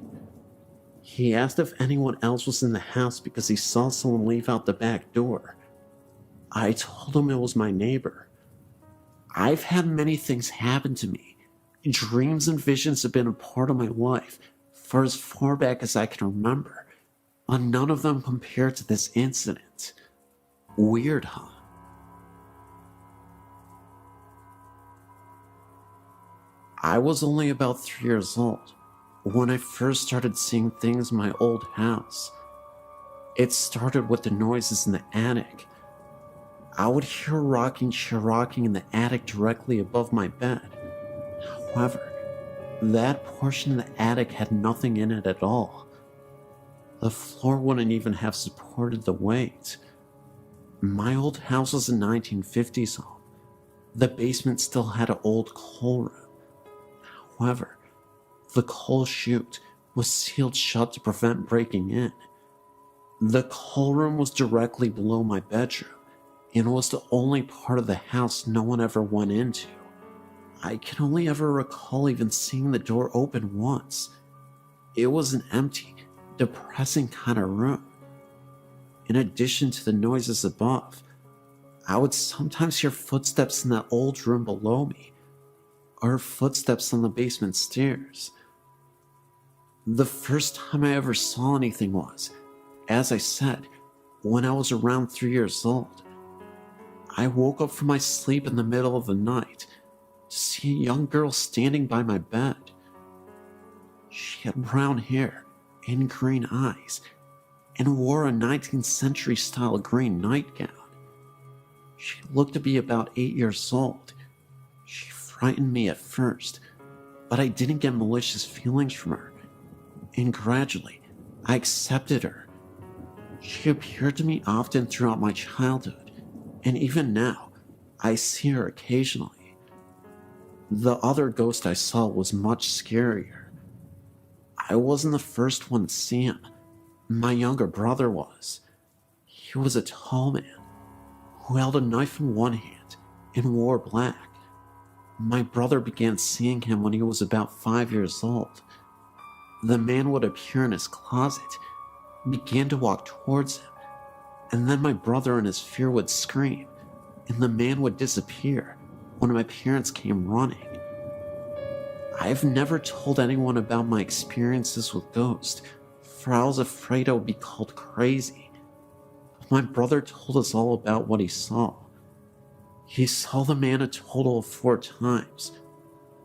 He asked if anyone else was in the house because he saw someone leave out the back door. I told him it was my neighbor. I've had many things happen to me. Dreams and visions have been a part of my life for as far back as I can remember, but none of them compare to this incident. Weird, huh? I was only about 3 years old when I first started seeing things in my old house. It started with the noises in the attic. I would hear a rocking chair rocking in the attic directly above my bed. However, that portion of the attic had nothing in it at all. The floor wouldn't even have supported the weight. My old house was a 1950s home. The basement still had an old coal room. However, the coal chute was sealed shut to prevent breaking in. The coal room was directly below my bedroom and was the only part of the house no one ever went into. I can only ever recall even seeing the door open once. It was an empty, depressing kind of room. In addition to the noises above, I would sometimes hear footsteps in that old room below me, or footsteps on the basement stairs. The first time I ever saw anything was, as I said, when I was around 3 years old. I woke up from my sleep in the middle of the night to see a young girl standing by my bed. She had brown hair and green eyes and wore a 19th century style green nightgown. She looked to be about 8 years old. She frightened me at first, but I didn't get malicious feelings from her, and gradually I accepted her. She appeared to me often throughout my childhood, and even now I see her occasionally. The other ghost I saw was much scarier. I wasn't the first one to see him. My younger brother was. He was a tall man who held a knife in one hand and wore black. My brother began seeing him when he was about 5 years old. The man would appear in his closet, began to walk towards him, and then my brother in his fear would scream, and the man would disappear when my parents came running. I've never told anyone about my experiences with ghosts, for I was afraid I would be called crazy. But my brother told us all about what he saw. He saw the man a total of 4 times,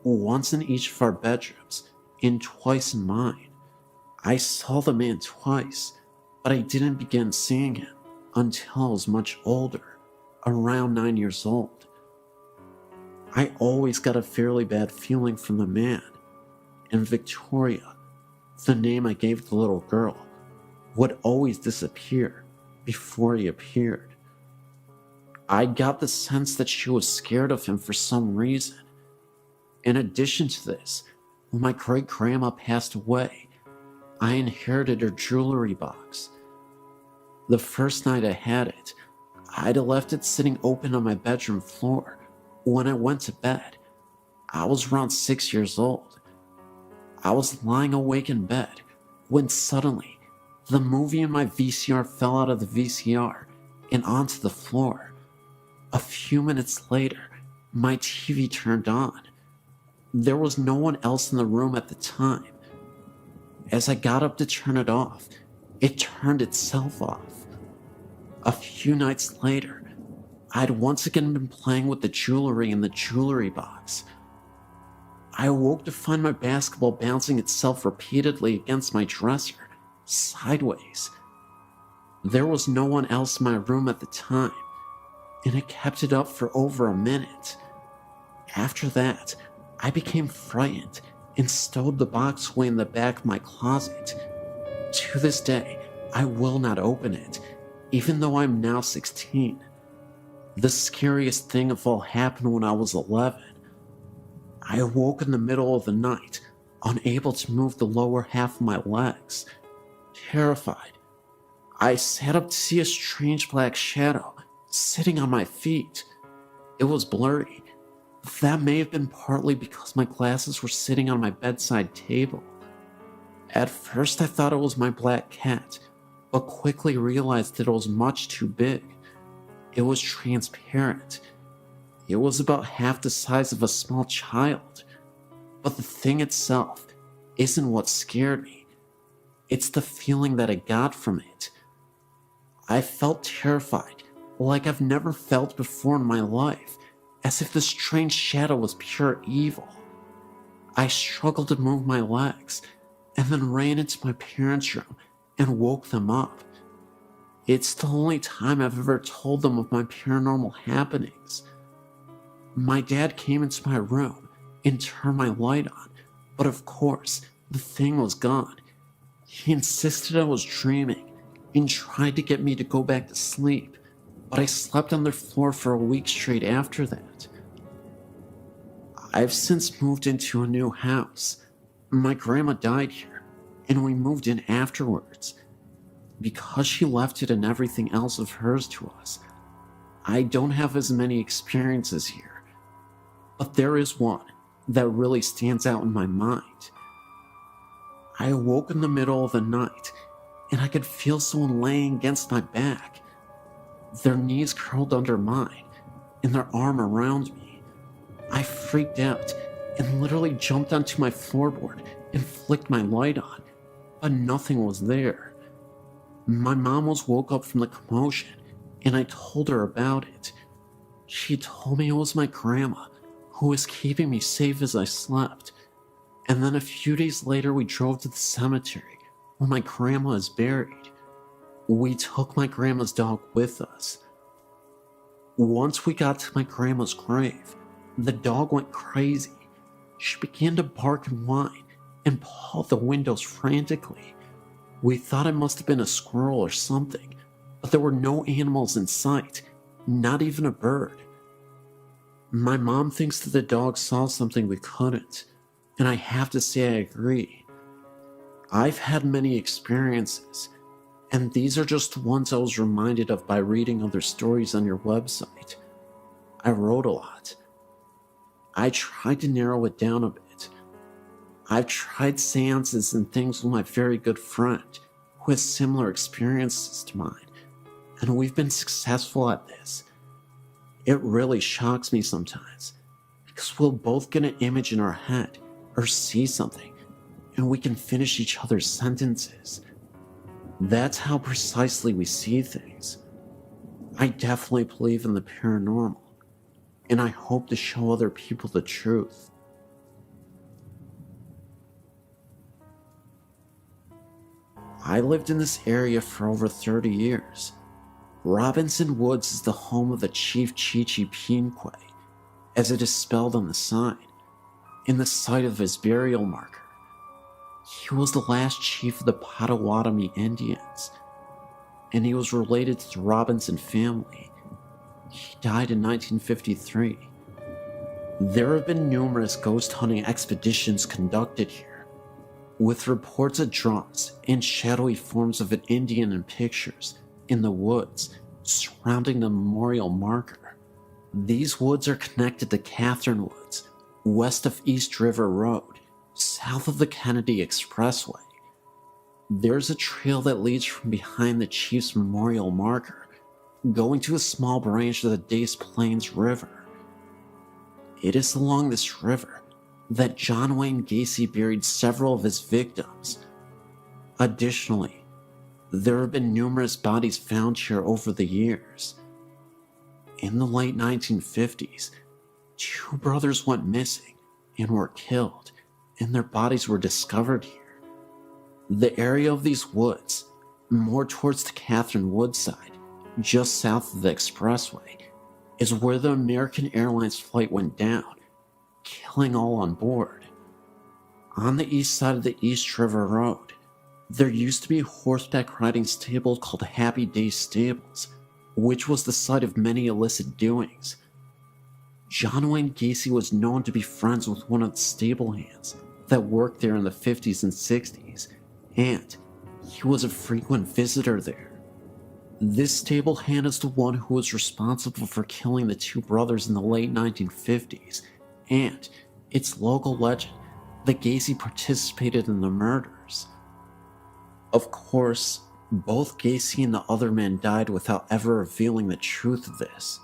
once in each of our bedrooms, and twice in mine. I saw the man twice, but I didn't begin seeing him until I was much older, around 9 years old. I always got a fairly bad feeling from the man, and Victoria, the name I gave the little girl, would always disappear before he appeared. I got the sense that she was scared of him for some reason. In addition to this, when my great-grandma passed away, I inherited her jewelry box. The first night I had it, I'd left it sitting open on my bedroom floor. When I went to bed, I was around 6 years old. I was lying awake in bed when suddenly the movie in my VCR fell out of the VCR and onto the floor. A few minutes later, my TV turned on. There was no one else in the room at the time. As I got up to turn it off, it turned itself off. A few nights later, I'd once again been playing with the jewelry in the jewelry box. I awoke to find my basketball bouncing itself repeatedly against my dresser, sideways. There was no one else in my room at the time, and it kept it up for over a minute. After that, I became frightened and stowed the box away in the back of my closet. To this day, I will not open it, even though I'm now 16. The scariest thing of all happened when I was 11. I awoke in the middle of the night, unable to move the lower half of my legs. Terrified, I sat up to see a strange black shadow sitting on my feet. It was blurry. That may have been partly because my glasses were sitting on my bedside table. At first I thought it was my black cat, but quickly realized that it was much too big. It was transparent. It was about half the size of a small child. But the thing itself isn't what scared me. It's the feeling that I got from it. I felt terrified, like I've never felt before in my life, as if the strange shadow was pure evil. I struggled to move my legs, and then ran into my parents' room and woke them up. It's the only time I've ever told them of my paranormal happenings. My dad came into my room and turned my light on, but of course, the thing was gone. He insisted I was dreaming and tried to get me to go back to sleep, but I slept on their floor for a week straight after that. I've since moved into a new house. My grandma died here, and we moved in afterwards. Because she left it and everything else of hers to us, I don't have as many experiences here. But there is one that really stands out in my mind. I awoke in the middle of the night, and I could feel someone laying against my back. Their knees curled under mine, and their arm around me. I freaked out and literally jumped onto my floorboard and flicked my light on, but nothing was there. My mom was woke up from the commotion, and I told her about it. She told me it was my grandma, who was keeping me safe as I slept. And then a few days later we drove to the cemetery where my grandma is buried. We took my grandma's dog with us. Once we got to my grandma's grave, the dog went crazy. She began to bark and whine and paw at the windows frantically. We thought it must have been a squirrel or something, but there were no animals in sight, not even a bird. My mom thinks that the dog saw something we couldn't, and I have to say I agree. I've had many experiences, and these are just the ones I was reminded of by reading other stories on your website. I wrote a lot. I tried to narrow it down a bit. I've tried seances and things with my very good friend who has similar experiences to mine, and we've been successful at this. It really shocks me sometimes, because we'll both get an image in our head or see something, and we can finish each other's sentences. That's how precisely we see things. I definitely believe in the paranormal, and I hope to show other people the truth. I lived in this area for over 30 years. Robinson Woods is the home of the Chief Chichi Pinque, as it is spelled on the sign, in the site of his burial marker. He was the last chief of the Potawatomi Indians, and he was related to the Robinson family. He died in 1953. There have been numerous ghost hunting expeditions conducted here, with reports of drums and shadowy forms of an Indian in pictures in the woods surrounding the memorial marker. These woods are connected to Catherine Woods, west of East River Road, south of the Kennedy Expressway. There's a trail that leads from behind the Chief's memorial marker, going to a small branch of the Des Plaines River. It is along this river that John Wayne Gacy buried several of his victims. Additionally, there have been numerous bodies found here over the years. in the late 1950s, two brothers went missing and were killed, and their bodies were discovered here. The area of these woods, more towards the Catherine Woods side, just south of the expressway, is where the American Airlines flight went down, killing all on board. On the east side of the East River Road, there used to be a horseback riding stable called Happy Days Stables, which was the site of many illicit doings. John Wayne Gacy was known to be friends with one of the stable hands that worked there in the 50s and 60s, and he was a frequent visitor there. This stable hand is the one who was responsible for killing the two brothers in the late 1950s, and it's local legend that Gacy participated in the murders. Of course, both Gacy and the other man died without ever revealing the truth of this.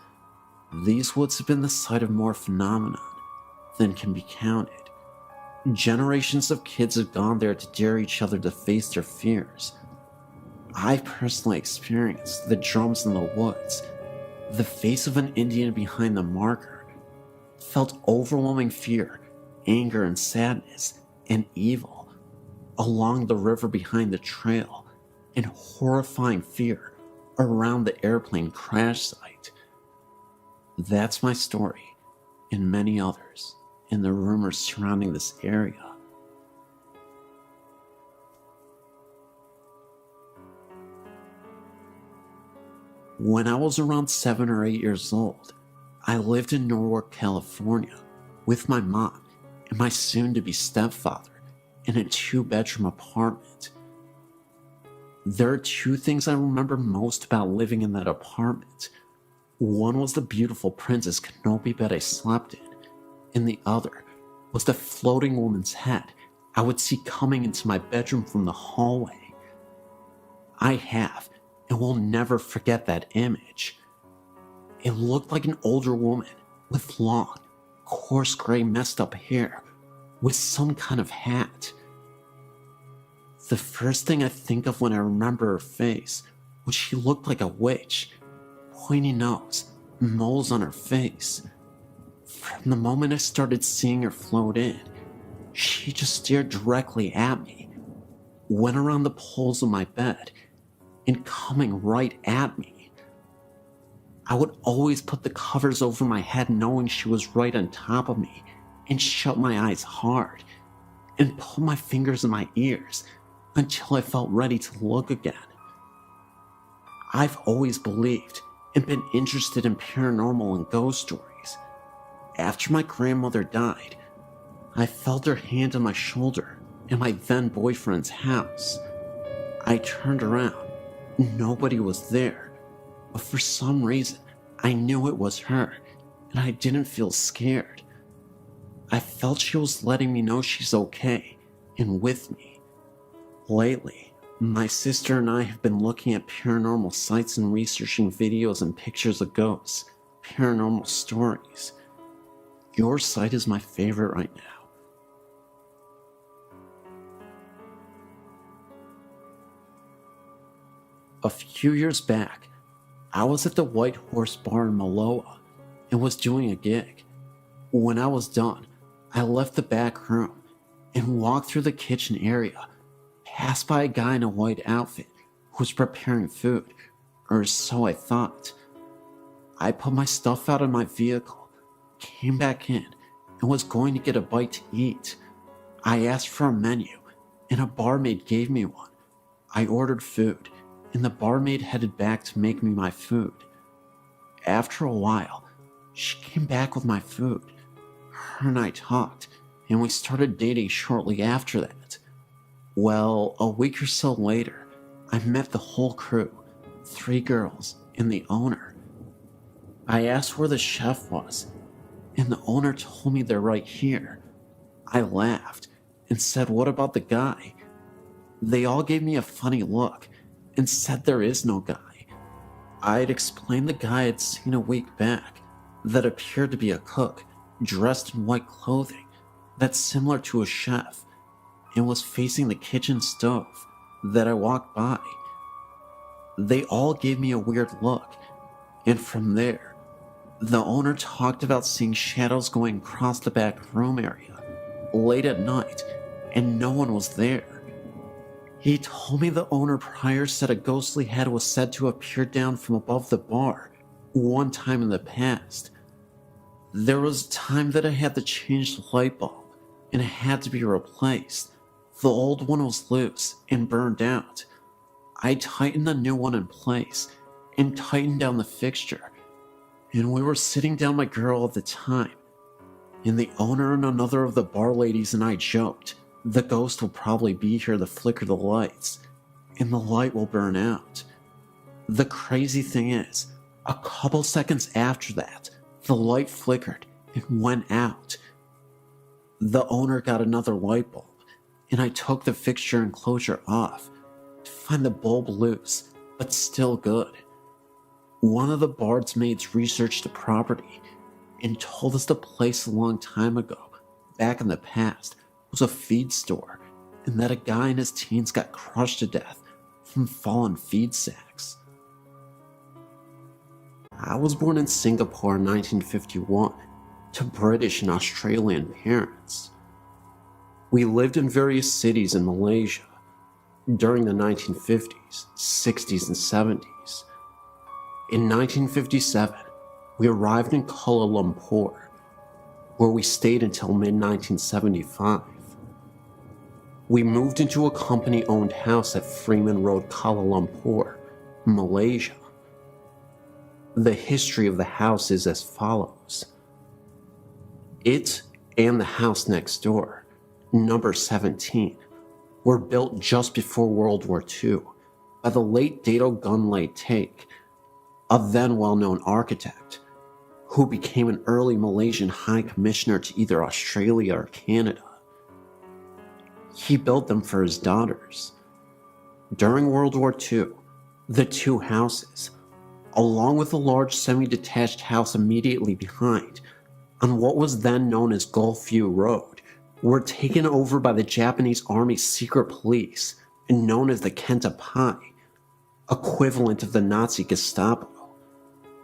These woods have been the site of more phenomenon than can be counted. Generations of kids have gone there to dare each other to face their fears. I personally experienced the drums in the woods, the face of an Indian behind the marker, felt overwhelming fear, anger and sadness, and evil along the river behind the trail, and horrifying fear around the airplane crash site. That's my story, and many others, and the rumors surrounding this area. When I was around 7 or 8 years old, I lived in Norwalk, California, with my mom and my soon-to-be stepfather in a 2-bedroom apartment. There are 2 things I remember most about living in that apartment. One was the beautiful Princess Canopy bed I slept in, and the other was the floating woman's head I would see coming into my bedroom from the hallway. I have and will never forget that image. It looked like an older woman with long, coarse gray messed up hair with some kind of hat. The first thing I think of when I remember her face was she looked like a witch. Pointy nose, moles on her face. From the moment I started seeing her float in, she just stared directly at me, went around the poles of my bed, and coming right at me. I would always put the covers over my head knowing she was right on top of me, and shut my eyes hard, and pull my fingers in my ears until I felt ready to look again. I've always believed and been interested in paranormal and ghost stories. After my grandmother died, I felt her hand on my shoulder in my then boyfriend's house. I turned around. Nobody was there, but for some reason, I knew it was her, and I didn't feel scared. I felt she was letting me know she's okay and with me. Lately, my sister and I have been looking at paranormal sites and researching videos and pictures of ghosts, paranormal stories. Your site is my favorite right now. A few years back, I was at the White Horse Bar in Maloa and was doing a gig. When I was done, I left the back room and walked through the kitchen area, passed by a guy in a white outfit who was preparing food, or so I thought. I put my stuff out of my vehicle, came back in, and was going to get a bite to eat. I asked for a menu, and a barmaid gave me one. I ordered food, and the barmaid headed back to make me my food. After a while, she came back with my food. Her and I talked, and we started dating shortly after that. Well, a week or so later, I met the whole crew, 3 girls, and the owner. I asked where the chef was, and the owner told me they're right here. I laughed and said, "What about the guy?" They all gave me a funny look and said there is no guy. I had explained the guy I'd seen a week back that appeared to be a cook, dressed in white clothing that's similar to a chef, and was facing the kitchen stove that I walked by. They all gave me a weird look, and from there, The owner talked about seeing shadows going across the back room area late at night, and no one was there. He told me the owner prior said a ghostly head was said to appear down from above the bar one time in the past. There was a time that I had to change the light bulb, and it had to be replaced. The old one was loose and burned out. I tightened the new one in place and tightened down the fixture, and we were sitting down my girl at the time, and the owner and another of the bar ladies and I joked, the ghost will probably be here to flicker the lights, and the light will burn out. The crazy thing is, a couple seconds after that, the light flickered and went out. The owner got another light bulb, and I took the fixture enclosure off to find the bulb loose, but still good. One of the bard's maids researched the property and told us the place a long time ago, back in the past, was a feed store, and that a guy in his teens got crushed to death from fallen feed sacks. I was born in Singapore in 1951 to British and Australian parents. We lived in various cities in Malaysia during the 1950s, 60s, and 70s. In 1957, we arrived in Kuala Lumpur, where we stayed until mid-1975. We moved into a company-owned house at Freeman Road, Kuala Lumpur, Malaysia. The history of the house is as follows. It and the house next door, number 17, were built just before World War II by the late Dato Gunlay Take, a then well-known architect, who became an early Malaysian High Commissioner to either Australia or Canada. He built them for his daughters. During World War II, the two houses, along with a large semi-detached house immediately behind, on what was then known as Gulfview Road, were taken over by the Japanese Army's secret police and known as the Kenta Pai, equivalent of the Nazi Gestapo.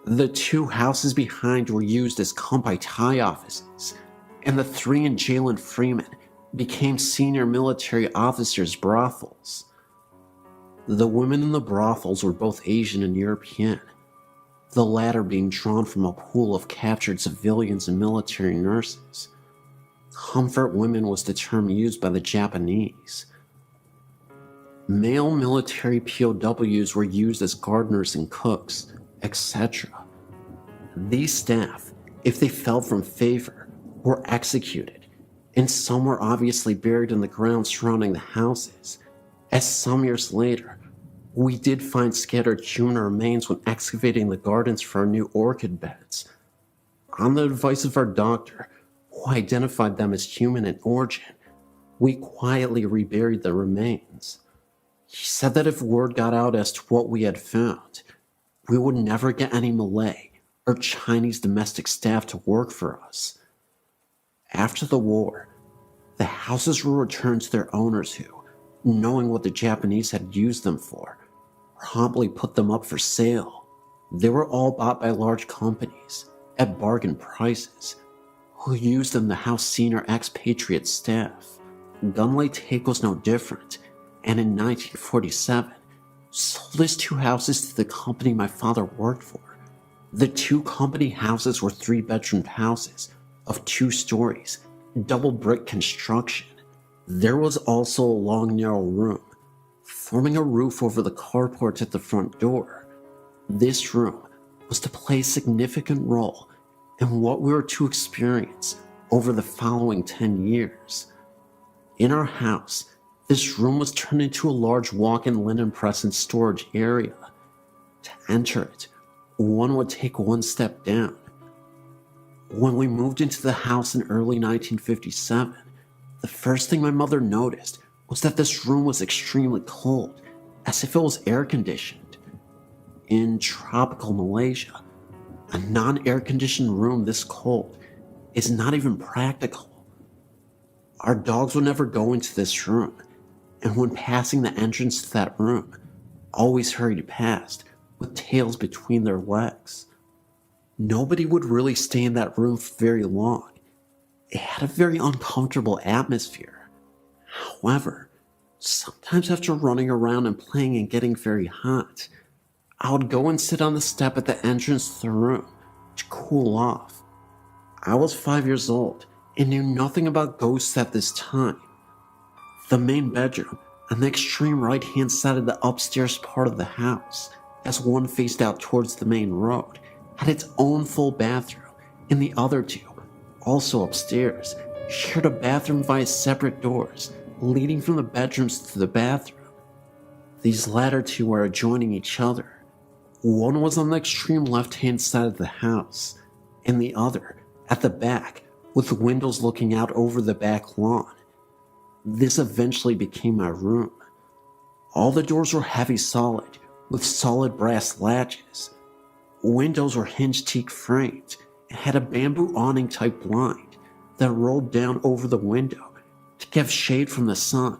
The two houses behind were used as compilations offices, and the three in jail in Freeman became senior military officers' brothels. The women in the brothels were both Asian and European, the latter being drawn from a pool of captured civilians and military nurses. Comfort women was the term used by the Japanese. Male military POWs were used as gardeners and cooks, etc. These staff, if they fell from favor, were executed, and some were obviously buried in the ground surrounding the houses, as some years later, we did find scattered human remains when excavating the gardens for our new orchid beds. On the advice of our doctor, who identified them as human in origin, we quietly reburied the remains. He said that if word got out as to what we had found, we would never get any Malay or Chinese domestic staff to work for us. After the war, the houses were returned to their owners who, knowing what the Japanese had used them for, promptly put them up for sale. They were all bought by large companies at bargain prices, who used them to house senior expatriate staff. Gunlay Take was no different, and in 1947, sold his two houses to the company my father worked for. The two company houses were 3-bedroom houses of 2 stories, double brick construction. There was also a long narrow room, forming a roof over the carport at the front door. This room was to play a significant role in what we were to experience over the following 10 years. In our house, this room was turned into a large walk-in linen press and storage area. To enter it, one would take one step down. When we moved into the house in early 1957, the first thing my mother noticed was that this room was extremely cold, as if it was air-conditioned. In tropical Malaysia, a non-air-conditioned room this cold is not even practical. Our dogs would never go into this room, and when passing the entrance to that room, always hurried past with tails between their legs. Nobody would really stay in that room for very long. It had a very uncomfortable atmosphere. However, sometimes after running around and playing and getting very hot, I would go and sit on the step at the entrance to the room to cool off. I was 5 years old and knew nothing about ghosts at this time. The main bedroom, on the extreme right-hand side of the upstairs part of the house, as one faced out towards the main road, had its own full bathroom, and the other two, also upstairs, shared a bathroom via separate doors leading from the bedrooms to the bathroom. These latter two were adjoining each other. One was on the extreme left-hand side of the house, and the other at the back, with windows looking out over the back lawn. This eventually became my room. All the doors were heavy solid, with solid brass latches. Windows were hinged teak framed and had a bamboo awning type blind that rolled down over the window to give shade from the sun.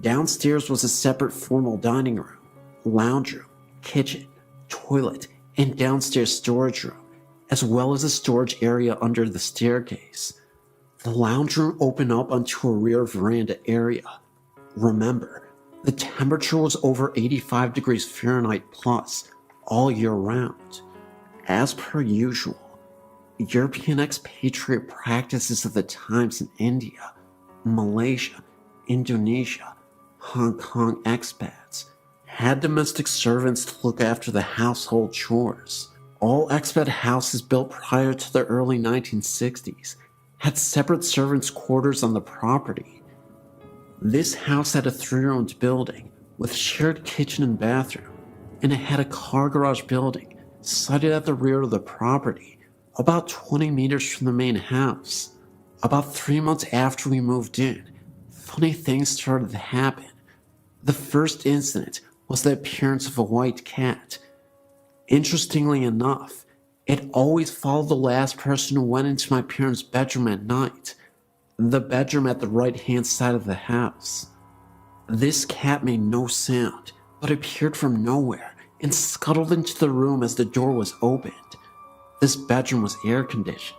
Downstairs was a separate formal dining room, lounge room, kitchen, toilet, and downstairs storage room, as well as a storage area under the staircase. The lounge room opened up onto a rear veranda area. Remember, the temperature was over 85 degrees Fahrenheit plus all year round. As per usual, European expatriate practices of the times in India, Malaysia, Indonesia, Hong Kong expats had domestic servants to look after the household chores. All expat houses built prior to the early 1960s had separate servants' quarters on the property. This house had a 3-roomed building with shared kitchen and bathroom, and it had a car garage building sited at the rear of the property, about 20 meters from the main house. About 3 months after we moved in, funny things started to happen. The first incident was the appearance of a white cat. Interestingly enough, it always followed the last person who went into my parents' bedroom at night, the bedroom at the right-hand side of the house. This cat made no sound, but appeared from nowhere and scuttled into the room as the door was opened. This bedroom was air-conditioned.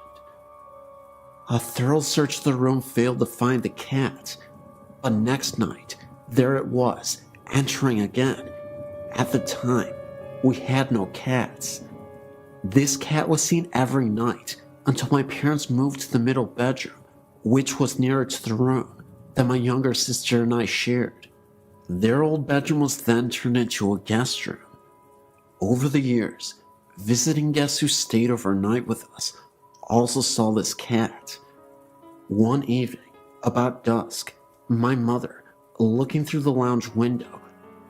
A thorough search of the room failed to find the cat, but next night, there it was, entering again. At the time, we had no cats. This cat was seen every night until my parents moved to the middle bedroom, which was nearer to the room that my younger sister and I shared. Their old bedroom was then turned into a guest room. Over the years, visiting guests who stayed overnight with us also saw this cat. One evening, about dusk, my mother, looking through the lounge window,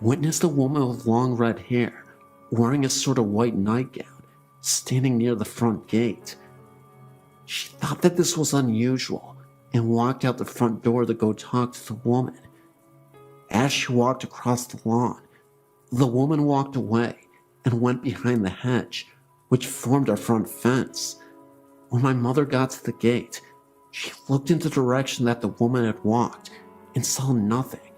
witnessed a woman with long red hair, wearing a sort of white nightgown, standing near the front gate. She thought that this was unusual and walked out the front door to go talk to the woman. As she walked across the lawn, the woman walked away and went behind the hedge, which formed our front fence. When my mother got to the gate, she looked in the direction that the woman had walked and saw nothing.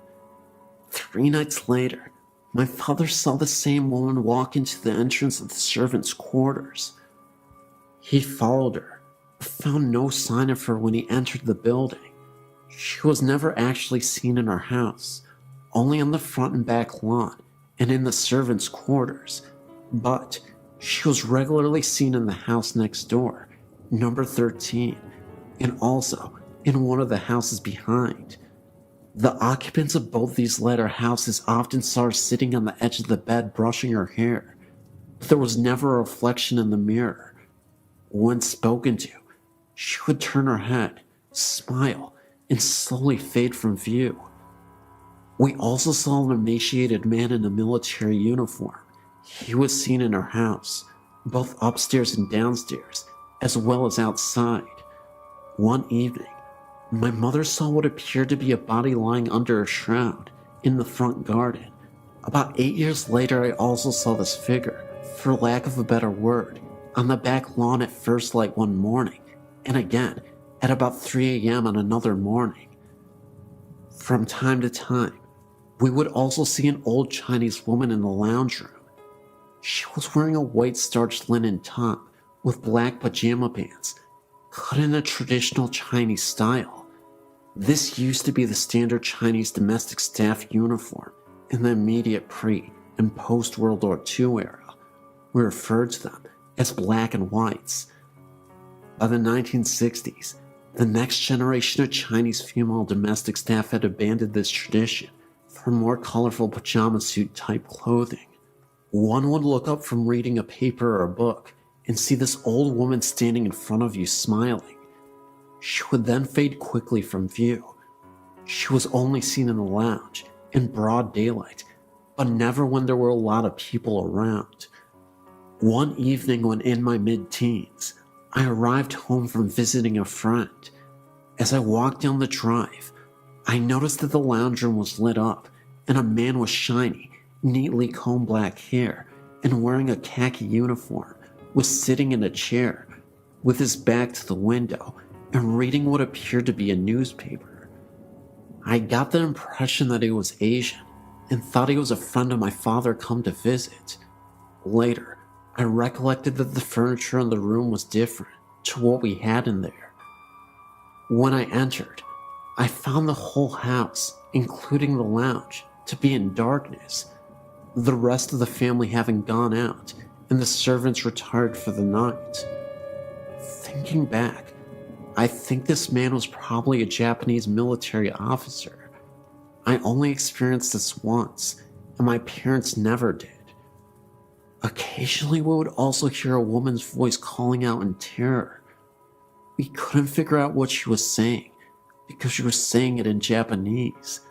3 nights later, my father saw the same woman walk into the entrance of the servants' quarters. He followed her, but found no sign of her when he entered the building. She was never actually seen in our house, only on the front and back lawn and in the servants' quarters, but she was regularly seen in the house next door, number 13, and also in one of the houses behind. The occupants of both these latter houses often saw her sitting on the edge of the bed brushing her hair, but there was never a reflection in the mirror. When spoken to, she would turn her head, smile, and slowly fade from view. We also saw an emaciated man in a military uniform. He was seen in our house, both upstairs and downstairs, as well as outside. One evening, my mother saw what appeared to be a body lying under a shroud in the front garden. About 8 years later, I also saw this figure, for lack of a better word, on the back lawn at first light one morning, and again at about 3 a.m. on another morning. From time to time, we would also see an old Chinese woman in the lounge room. She was wearing a white starched linen top with black pajama pants, cut in a traditional Chinese style. This used to be the standard Chinese domestic staff uniform in the immediate pre- and post-World War II era. We referred to them as black and whites. By the 1960s, the next generation of Chinese female domestic staff had abandoned this tradition for more colorful pajama suit type clothing. One would look up from reading a paper or a book and see this old woman standing in front of you smiling. She would then fade quickly from view. She was only seen in the lounge, in broad daylight, but never when there were a lot of people around. One evening when in my mid-teens, I arrived home from visiting a friend. As I walked down the drive, I noticed that the lounge room was lit up and a man with shiny, neatly combed black hair and wearing a khaki uniform was sitting in a chair with his back to the window and reading what appeared to be a newspaper. I got the impression that he was Asian and thought he was a friend of my father come to visit. Later, I recollected that the furniture in the room was different to what we had in there. When I entered, I found the whole house, including the lounge, to be in darkness, the rest of the family having gone out and the servants retired for the night. Thinking back, I think this man was probably a Japanese military officer. I only experienced this once, and my parents never did. Occasionally we would also hear a woman's voice calling out in terror. We couldn't figure out what she was saying, because she was saying it in Japanese.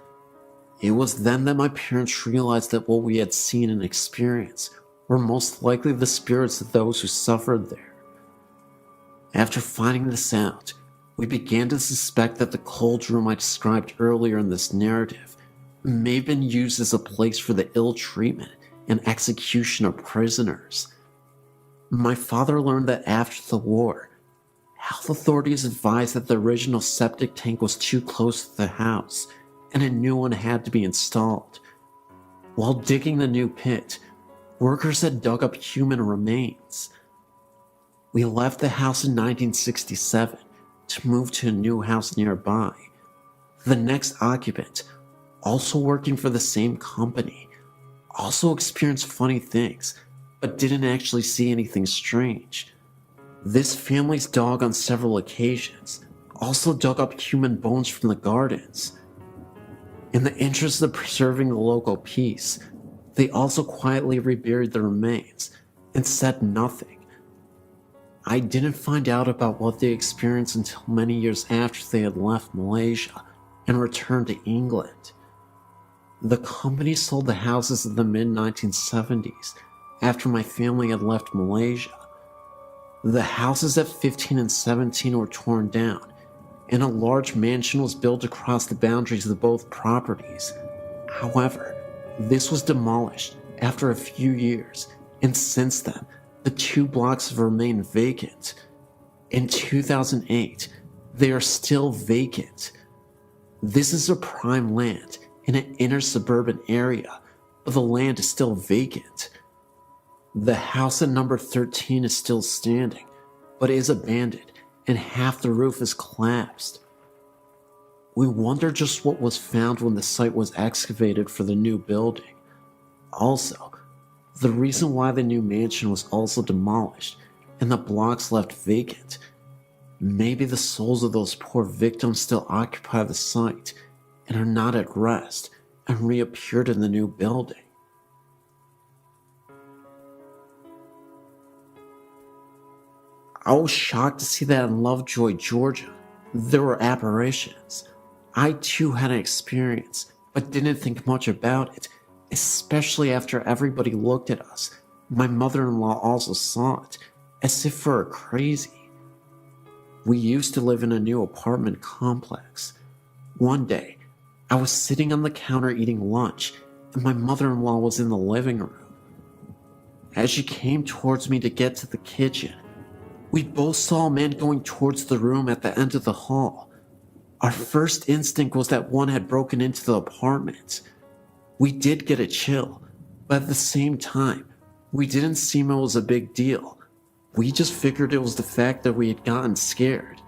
It was then that my parents realized that what we had seen and experienced were most likely the spirits of those who suffered there. After finding this out, we began to suspect that the cold room I described earlier in this narrative may have been used as a place for the ill treatment and execution of prisoners. My father learned that after the war, health authorities advised that the original septic tank was too close to the house and a new one had to be installed. While digging the new pit, workers had dug up human remains. We left the house in 1967 to move to a new house nearby. The next occupant, also working for the same company, also experienced funny things, but didn't actually see anything strange. This family's dog on several occasions also dug up human bones from the gardens. In the interest of preserving the local peace, they also quietly reburied the remains and said nothing. I didn't find out about what they experienced until many years after they had left Malaysia and returned to England. The company sold the houses in the mid-1970s after my family had left Malaysia. The houses at 15 and 17 were torn down, and a large mansion was built across the boundaries of both properties. However, this was demolished after a few years, and since then, the two blocks have remained vacant. In 2008, they are still vacant. This is a prime land in an inner suburban area, but the land is still vacant. The house at number 13 is still standing, but is abandoned and half the roof is collapsed. We wonder just what was found when the site was excavated for the new building. Also, the reason why the new mansion was also demolished and the blocks left vacant. Maybe the souls of those poor victims still occupy the site and are not at rest and reappeared in the new building. I was shocked to see that in Lovejoy, Georgia, there were apparitions. I too had an experience, but didn't think much about it, especially after everybody looked at us. My mother-in-law also saw it, as if we were crazy. We used to live in a new apartment complex. One day, I was sitting on the counter eating lunch, and my mother-in-law was in the living room. As she came towards me to get to the kitchen, we both saw a man going towards the room at the end of the hall. Our first instinct was that one had broken into the apartment. We did get a chill, but at the same time, we didn't seem it was a big deal. We just figured it was the fact that we had gotten scared.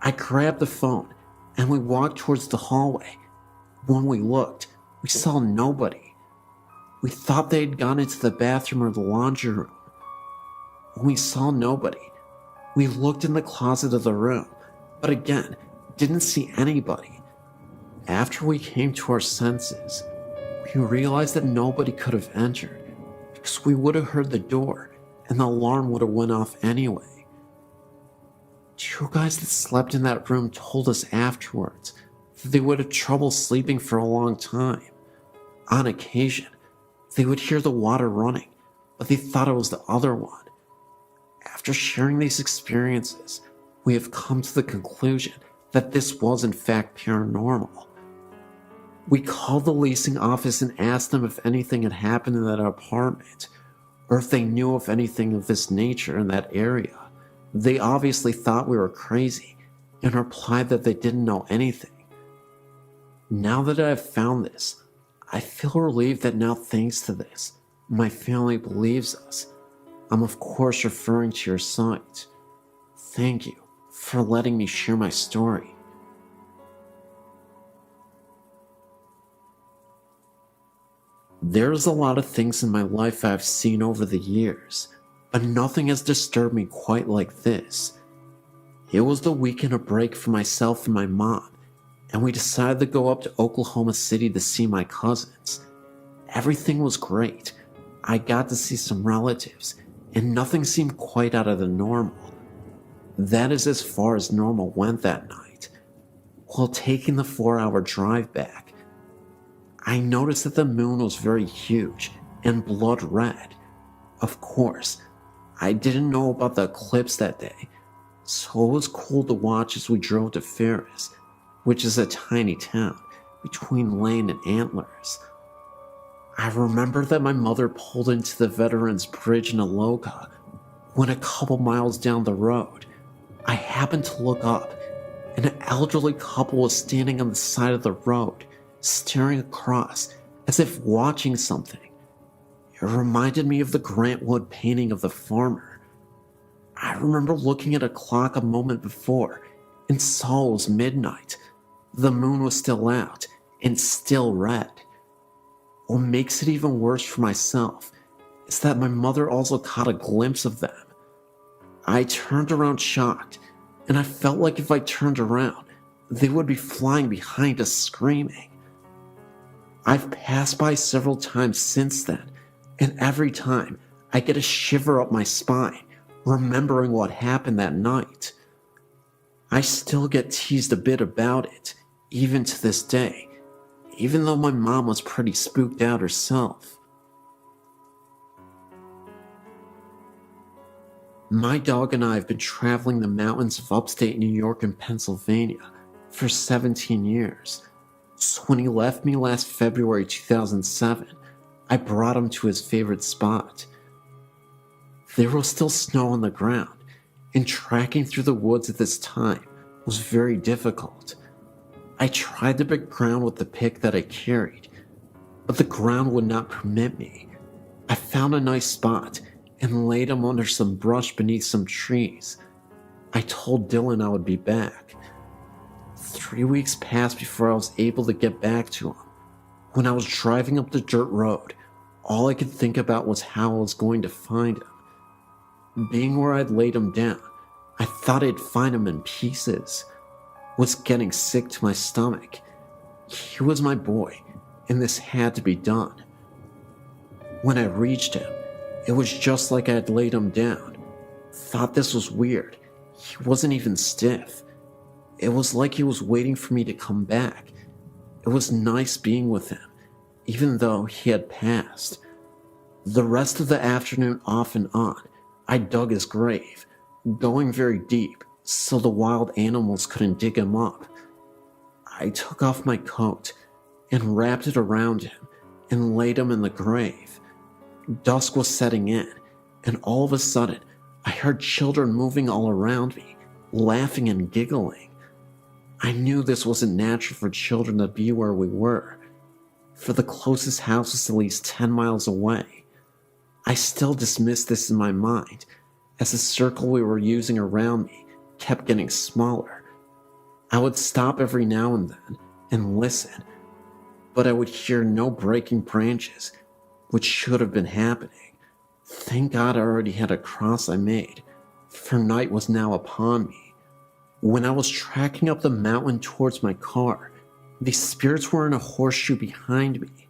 I grabbed the phone and we walked towards the hallway. When we looked, we saw nobody. We thought they had gone into the bathroom or the laundry room. When we saw nobody, we looked in the closet of the room, but again, didn't see anybody. After we came to our senses, we realized that nobody could have entered because we would have heard the door and the alarm would have went off anyway. Two guys that slept in that room told us afterwards that they would have trouble sleeping for a long time. On occasion, they would hear the water running, but they thought it was the other one. After sharing these experiences, we have come to the conclusion that this was in fact paranormal. We called the leasing office and asked them if anything had happened in that apartment, or if they knew of anything of this nature in that area. They obviously thought we were crazy and replied that they didn't know anything. Now that I have found this, I feel relieved that now, thanks to this, my family believes us. I'm of course referring to your site. Thank you for letting me share my story. There's a lot of things in my life I've seen over the years, but nothing has disturbed me quite like this. It was the weekend of break for myself and my mom, and we decided to go up to Oklahoma City to see my cousins. Everything was great. I got to see some relatives, and nothing seemed quite out of the normal. That is as far as normal went that night. While taking the 4-hour drive back, I noticed that the moon was very huge and blood red. Of course, I didn't know about the eclipse that day, so it was cool to watch as we drove to Ferris, which is a tiny town between Lane and Antlers. I remember that my mother pulled into the Veterans Bridge in Aloka when a couple miles down the road, I happened to look up and an elderly couple was standing on the side of the road, staring across as if watching something. It reminded me of the Grant Wood painting of the farmer. I remember looking at a clock a moment before and saw it was midnight. The moon was still out and still red. What makes it even worse for myself is that my mother also caught a glimpse of them. I turned around shocked, and I felt like if I turned around, they would be flying behind us screaming. I've passed by several times since then, and every time I get a shiver up my spine, remembering what happened that night. I still get teased a bit about it, even to this day, even though my mom was pretty spooked out herself. My dog and I have been traveling the mountains of upstate New York and Pennsylvania for 17 years. So when he left me last February 2007, I brought him to his favorite spot. There was still snow on the ground, and tracking through the woods at this time was very difficult. I tried to break ground with the pick that I carried, but the ground would not permit me. I found a nice spot and laid him under some brush beneath some trees. I told Dylan I would be back. 3 weeks passed before I was able to get back to him. When I was driving up the dirt road, all I could think about was how I was going to find him. Being where I'd laid him down, I thought I'd find him in pieces. Was getting sick to my stomach. He was my boy, and this had to be done. When I reached him, it was just like I had laid him down. Thought this was weird. He wasn't even stiff. It was like he was waiting for me to come back. It was nice being with him, even though he had passed. The rest of the afternoon off and on, I dug his grave, going very deep so the wild animals couldn't dig him up. I took off my coat and wrapped it around him and laid him in the grave. Dusk was setting in, and all of a sudden, I heard children moving all around me, laughing and giggling. I knew this wasn't natural for children to be where we were, for the closest house was at least 10 miles away. I still dismissed this in my mind, as the circle we were using around me kept getting smaller. I would stop every now and then and listen, but I would hear no breaking branches, which should have been happening. Thank God I already had a cross I made, for night was now upon me. When I was tracking up the mountain towards my car, these spirits were in a horseshoe behind me.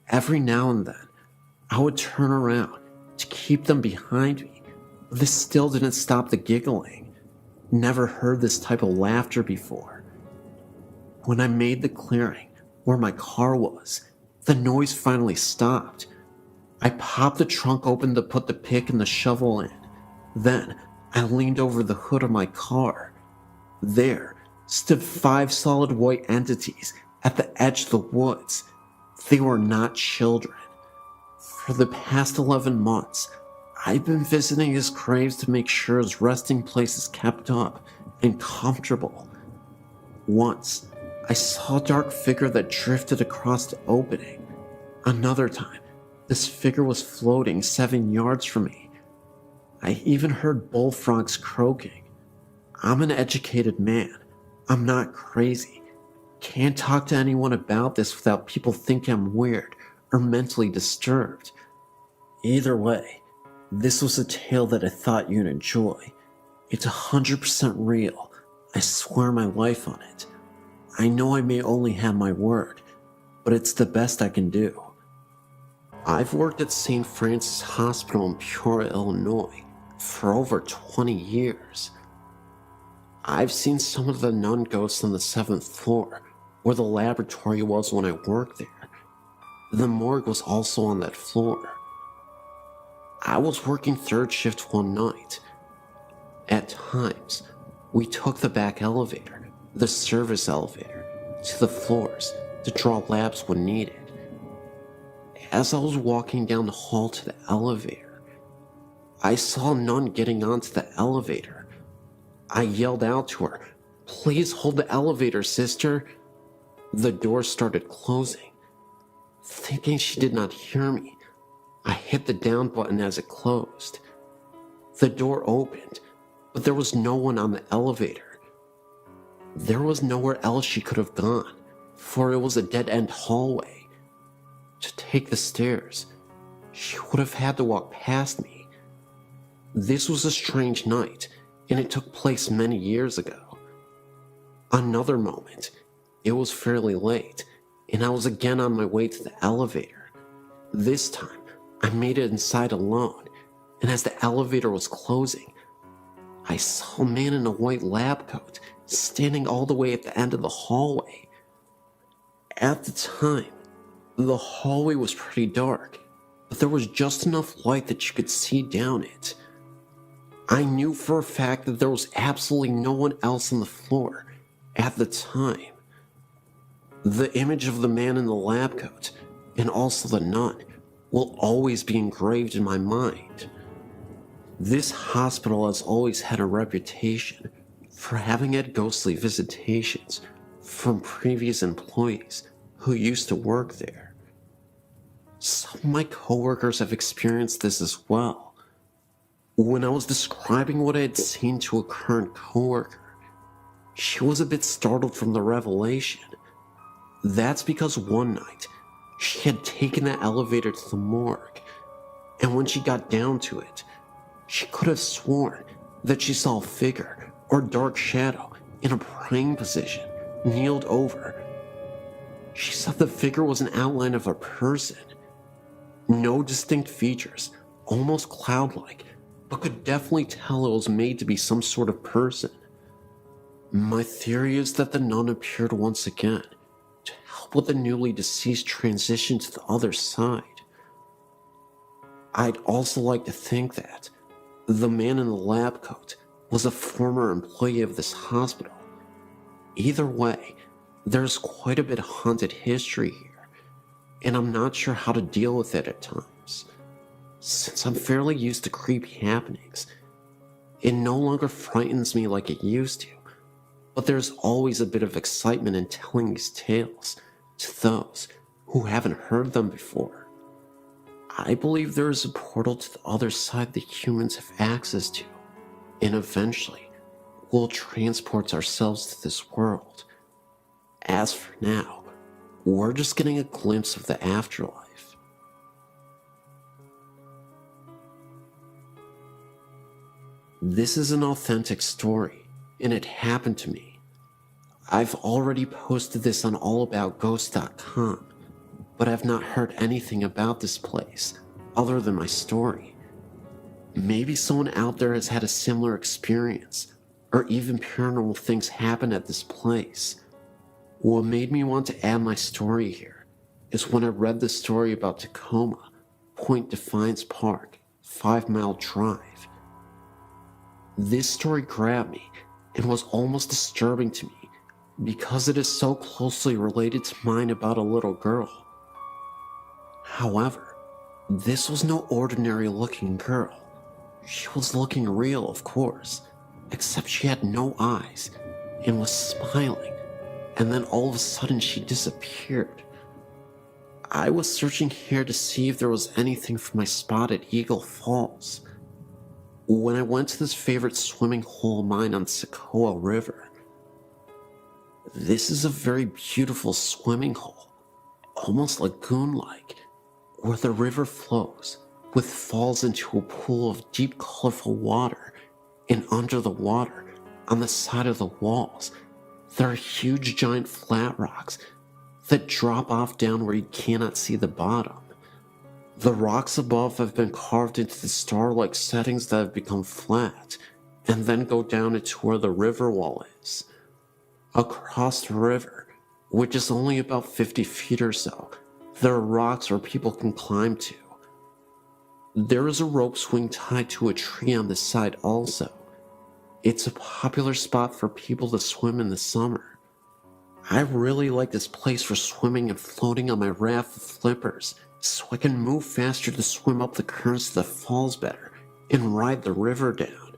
Every now and then, I would turn around to keep them behind me, but this still didn't stop the giggling. Never heard this type of laughter before. When I made the clearing where my car was, the noise finally stopped. I popped the trunk open to put the pick and the shovel in. Then, I leaned over the hood of my car. There stood 5 solid white entities at the edge of the woods. They were not children. For the past 11 months, I've been visiting his graves to make sure his resting place is kept up and comfortable. Once, I saw a dark figure that drifted across the opening. Another time, this figure was floating 7 yards from me. I even heard bullfrogs croaking. I'm an educated man. I'm not crazy. Can't talk to anyone about this without people thinking I'm weird or mentally disturbed. Either way, this was a tale that I thought you'd enjoy. It's 100% real. I swear my life on it. I know I may only have my word, but it's the best I can do. I've worked at St. Francis Hospital in Peoria, Illinois for over 20 years. I've seen some of the nun ghosts on the 7th floor, where the laboratory was when I worked there. The morgue was also on that floor. I was working 3rd shift one night. At times, we took the back elevator, the service elevator, to the floors to draw labs when needed. As I was walking down the hall to the elevator, I saw a nun getting onto the elevator. I yelled out to her, "Please hold the elevator, sister." The door started closing. Thinking she did not hear me, I hit the down button as it closed. The door opened, but there was no one on the elevator. There was nowhere else she could have gone, for it was a dead-end hallway. To take the stairs, she would have had to walk past me. This was a strange night, and it took place many years ago. Another moment, it was fairly late, and I was again on my way to the elevator. This time, I made it inside alone, and as the elevator was closing, I saw a man in a white lab coat standing all the way at the end of the hallway. At the time, the hallway was pretty dark, but there was just enough light that you could see down it. I knew for a fact that there was absolutely no one else on the floor at the time. The image of the man in the lab coat, and also the nun, will always be engraved in my mind. This hospital has always had a reputation for having had ghostly visitations from previous employees who used to work there. Some of my coworkers have experienced this as well. When I was describing what I had seen to a current coworker, she was a bit startled from the revelation. That's because one night, she had taken the elevator to the morgue, and when she got down to it, she could have sworn that she saw a figure or dark shadow in a praying position, kneeled over. She said the figure was an outline of a person. No distinct features, almost cloud-like, but could definitely tell it was made to be some sort of person. My theory is that the nun appeared once again to help with the newly deceased transition to the other side. I'd also like to think that the man in the lab coat was a former employee of this hospital. Either way, there's quite a bit of haunted history here, and I'm not sure how to deal with it at times. Since I'm fairly used to creepy happenings, it no longer frightens me like it used to, but there's always a bit of excitement in telling these tales to those who haven't heard them before. I believe there is a portal to the other side that humans have access to, and eventually we'll transport ourselves to this world. As for now, we're just getting a glimpse of the afterlife. This is an authentic story, and it happened to me. I've already posted this on allaboutghosts.com, but I've not heard anything about this place other than my story. Maybe someone out there has had a similar experience, or even paranormal things happen at this place. What made me want to add my story here is when I read the story about Tacoma, Point Defiance Park, 5 Mile Drive. This story grabbed me and was almost disturbing to me because it is so closely related to mine about a little girl. However, this was no ordinary looking girl. She was looking real, of course, except she had no eyes and was smiling, and then all of a sudden she disappeared. I was searching here to see if there was anything from my spot at Eagle Falls. When I went to this favorite swimming hole of mine on the Socoa River. This is a very beautiful swimming hole, almost lagoon-like, where the river flows with falls into a pool of deep colorful water, and under the water, on the side of the walls, there are huge giant flat rocks that drop off down where you cannot see the bottom. The rocks above have been carved into the star-like settings that have become flat, and then go down into where the river wall is. Across the river, which is only about 50 feet or so, there are rocks where people can climb to. There is a rope swing tied to a tree on this side also. It's a popular spot for people to swim in the summer. I really like this place for swimming and floating on my raft of flippers, so I can move faster to swim up the currents of the falls better and ride the river down.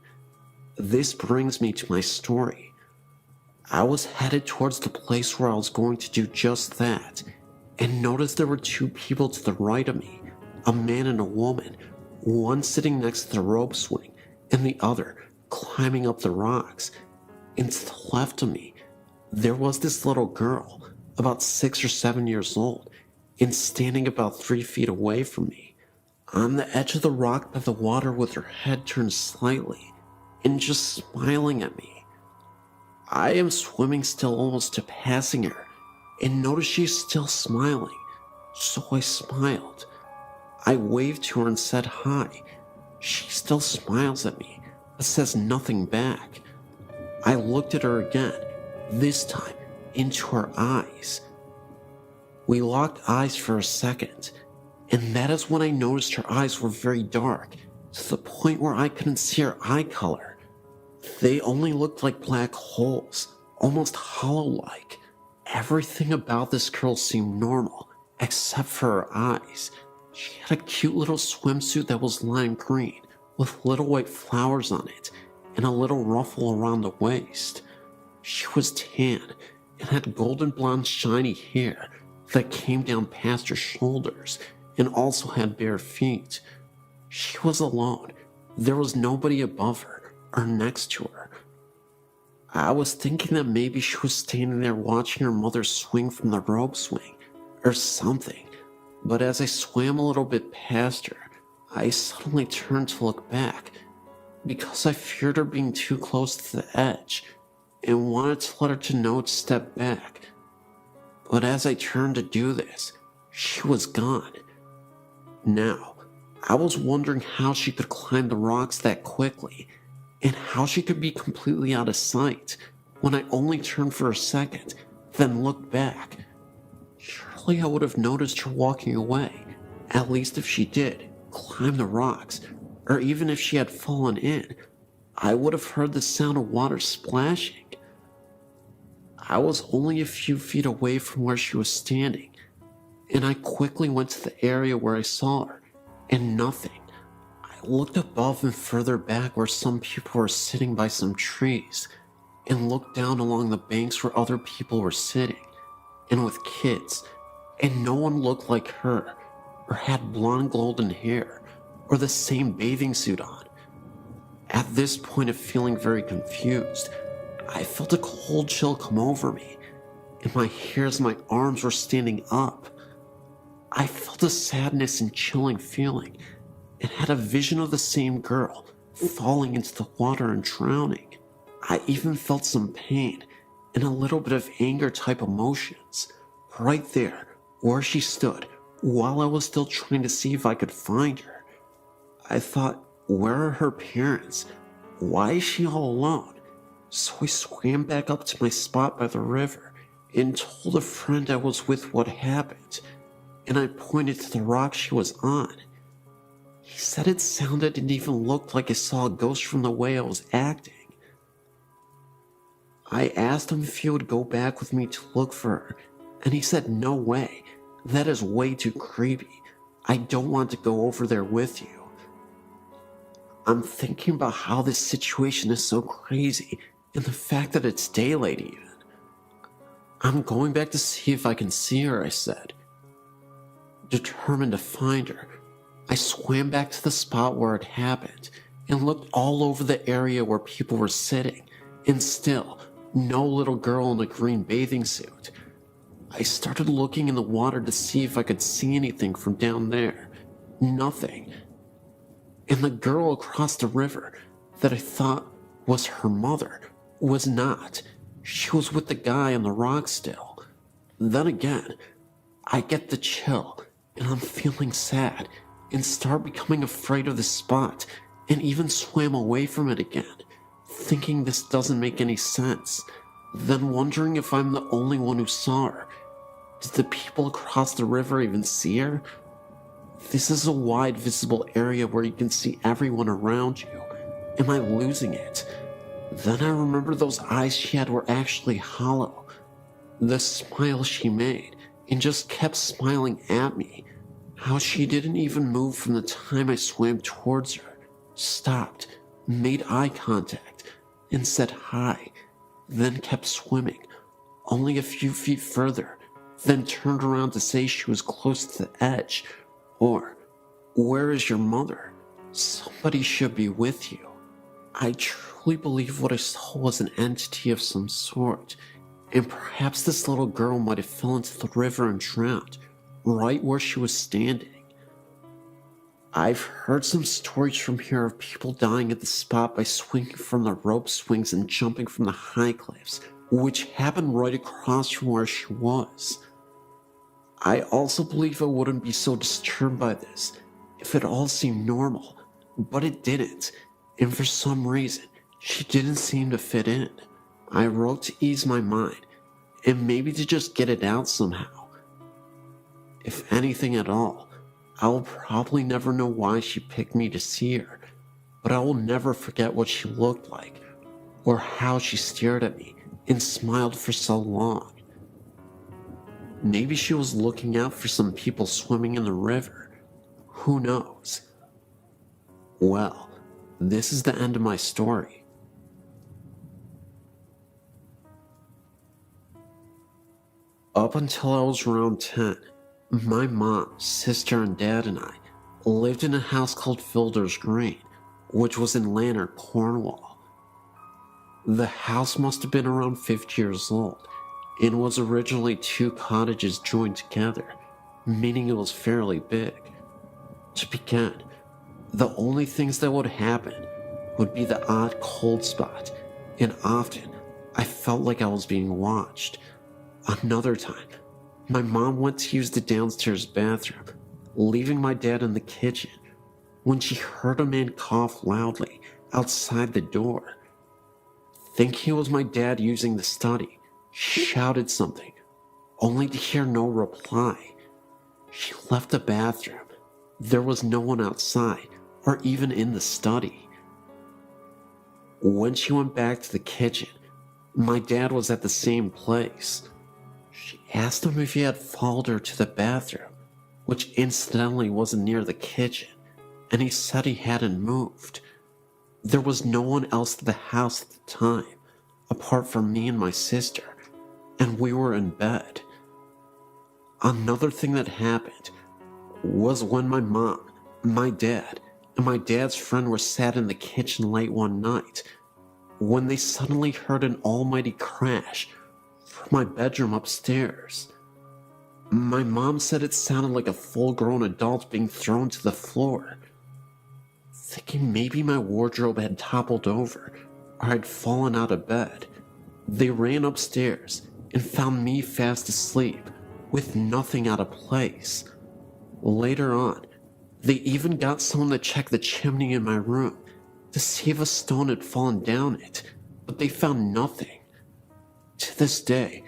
This brings me to my story. I was headed towards the place where I was going to do just that, and noticed there were 2 people to the right of me, a man and a woman, one sitting next to the rope swing, and the other climbing up the rocks. And to the left of me, there was this little girl, about 6 or 7 years old, and standing about 3 feet away from me, on the edge of the rock by the water with her head turned slightly, and just smiling at me. I am swimming still almost to passing her, and notice she's still smiling, so I smiled. I waved to her and said hi. She still smiles at me, but says nothing back. I looked at her again, this time into her eyes. We locked eyes for a second, and that is when I noticed her eyes were very dark, to the point where I couldn't see her eye color. They only looked like black holes, almost hollow-like. Everything about this girl seemed normal, except for her eyes. She had a cute little swimsuit that was lime green, with little white flowers on it, and a little ruffle around the waist. She was tan, and had golden blonde shiny hair that came down past her shoulders, and also had bare feet. She was alone. There was nobody above her, or next to her. I was thinking that maybe she was standing there watching her mother swing from the rope swing, or something, but as I swam a little bit past her, I suddenly turned to look back, because I feared her being too close to the edge, and wanted to let her to know to step back. But as I turned to do this, she was gone. Now, I was wondering how she could climb the rocks that quickly, and how she could be completely out of sight when I only turned for a second, then looked back. Surely I would have noticed her walking away, at least if she did climb the rocks, or even if she had fallen in, I would have heard the sound of water splashing. I was only a few feet away from where she was standing, and I quickly went to the area where I saw her, and nothing. I looked above and further back where some people were sitting by some trees, and looked down along the banks where other people were sitting, and with kids, and no one looked like her. or had blonde golden hair, or the same bathing suit on. At this point of feeling very confused, I felt a cold chill come over me, and my hairs and my arms were standing up. I felt a sadness and chilling feeling, and had a vision of the same girl falling into the water and drowning. I even felt some pain and a little bit of anger type emotions right there where she stood while I was still trying to see if I could find her. I thought, where are her parents? Why is she all alone? So I swam back up to my spot by the river and told a friend I was with what happened, and I pointed to the rock she was on. He said it sounded and even looked like I saw a ghost from the way I was acting. I asked him if he would go back with me to look for her, and he said no way. That is way too creepy. I don't want to go over there with you. I'm thinking about how this situation is so crazy, and the fact that it's daylight even. I'm going back to see if I can see her, I said. Determined to find her, I swam back to the spot where it happened and looked all over the area where people were sitting, and still, no little girl in a green bathing suit. I started looking in the water to see if I could see anything from down there. Nothing. And the girl across the river that I thought was her mother was not. She was with the guy on the rock still. Then again, I get the chill, and I'm feeling sad, and start becoming afraid of the spot, and even swam away from it again, thinking this doesn't make any sense, then wondering if I'm the only one who saw her. Did the people across the river even see her? This is a wide visible area where you can see everyone around you. Am I losing it? Then I remember those eyes she had were actually hollow. The smile she made, and just kept smiling at me. How she didn't even move from the time I swam towards her, stopped, made eye contact, and said hi, then kept swimming, only a few feet further, then turned around to say she was close to the edge, or, where is your mother? Somebody should be with you. I truly believe what I saw was an entity of some sort, and perhaps this little girl might have fell into the river and drowned, right where she was standing. I've heard some stories from here of people dying at the spot by swinging from the rope swings and jumping from the high cliffs, which happened right across from where she was. I also believe I wouldn't be so disturbed by this if it all seemed normal, but it didn't, and for some reason, she didn't seem to fit in. I wrote to ease my mind, and maybe to just get it out somehow. If anything at all, I will probably never know why she picked me to see her, but I will never forget what she looked like, or how she stared at me and smiled for so long. Maybe she was looking out for some people swimming in the river. Who knows? Well, this is the end of my story. Up until I was around 10, my mom, sister, and dad and I lived in a house called Fielder's Green, which was in Lanark, Cornwall. The house must have been around 50 years old, and was originally 2 cottages joined together, meaning it was fairly big. To begin, the only things that would happen would be the odd cold spot, and often I felt like I was being watched. Another time, my mom went to use the downstairs bathroom, leaving my dad in the kitchen, when she heard a man cough loudly outside the door. Thinking it was my dad using the study, she shouted something, only to hear no reply. She left the bathroom. There was no one outside, or even in the study. When she went back to the kitchen, my dad was at the same place. She asked him if he had followed her to the bathroom, which incidentally wasn't near the kitchen, and he said he hadn't moved. There was no one else at the house at the time, apart from me and my sister, and we were in bed. Another thing that happened was when my mom, my dad, and my dad's friend were sat in the kitchen late one night when they suddenly heard an almighty crash from my bedroom upstairs. My mom said it sounded like a full-grown adult being thrown to the floor. Thinking maybe my wardrobe had toppled over or I'd fallen out of bed, they ran upstairs and found me fast asleep with nothing out of place. Later on, they even got someone to check the chimney in my room to see if a stone had fallen down it, but they found nothing. To this day,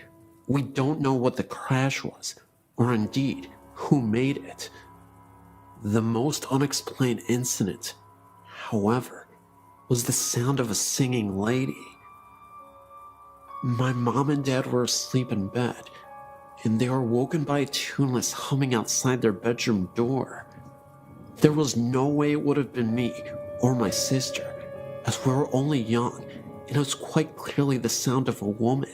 we don't know what the crash was, or indeed who made it. The most unexplained incident, however, was the sound of a singing lady. My mom and dad were asleep in bed, and they were woken by a tuneless humming outside their bedroom door. There was no way it would have been me or my sister, as we were only young, and it was quite clearly the sound of a woman.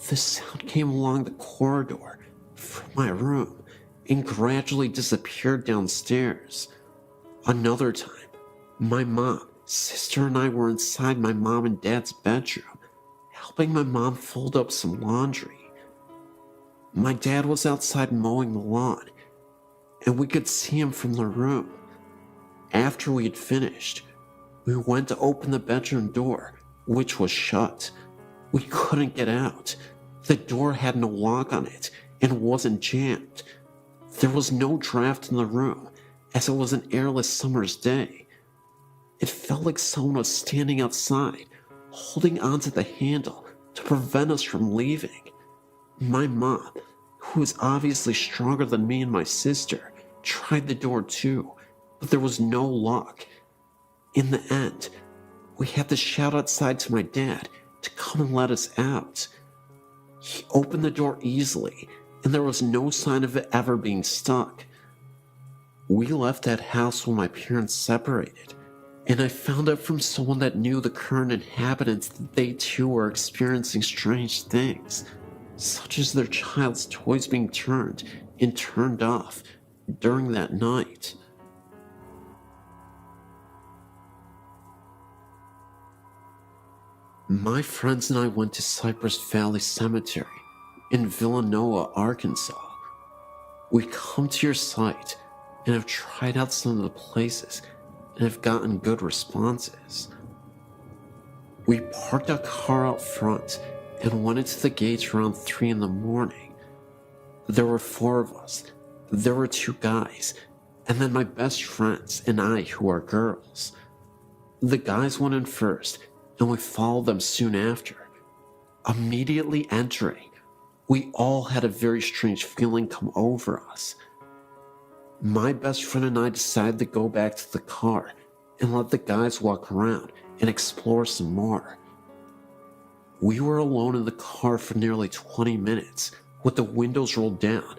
The sound came along the corridor from my room and gradually disappeared downstairs. Another time, my mom, sister, and I were inside my mom and dad's bedroom, helping my mom fold up some laundry. My dad was outside mowing the lawn, and we could see him from the room. After we had finished, we went to open the bedroom door, which was shut. We couldn't get out. The door had no lock on it and wasn't jammed. There was no draft in the room, as it was an airless summer's day. It felt like someone was standing outside, holding onto the handle to prevent us from leaving. My mom, who was obviously stronger than me and my sister, tried the door too, but there was no lock. In the end, we had to shout outside to my dad to come and let us out. He opened the door easily, and there was no sign of it ever being stuck. We left that house when my parents separated, and I found out from someone that knew the current inhabitants that they too were experiencing strange things, such as their child's toys being turned and turned off during that night. My friends and I went to Cypress Valley Cemetery in Villanova, Arkansas. We come to your site and have tried out some of the places and have gotten good responses. We parked our car out front and went into the gates around 3 in the morning. There were 4 of us. There were 2 guys, and then my best friends and I, who are girls. The guys went in first, and we followed them soon after. Immediately entering, we all had a very strange feeling come over us. My best friend and I decided to go back to the car and let the guys walk around and explore some more. We were alone in the car for nearly 20 minutes with the windows rolled down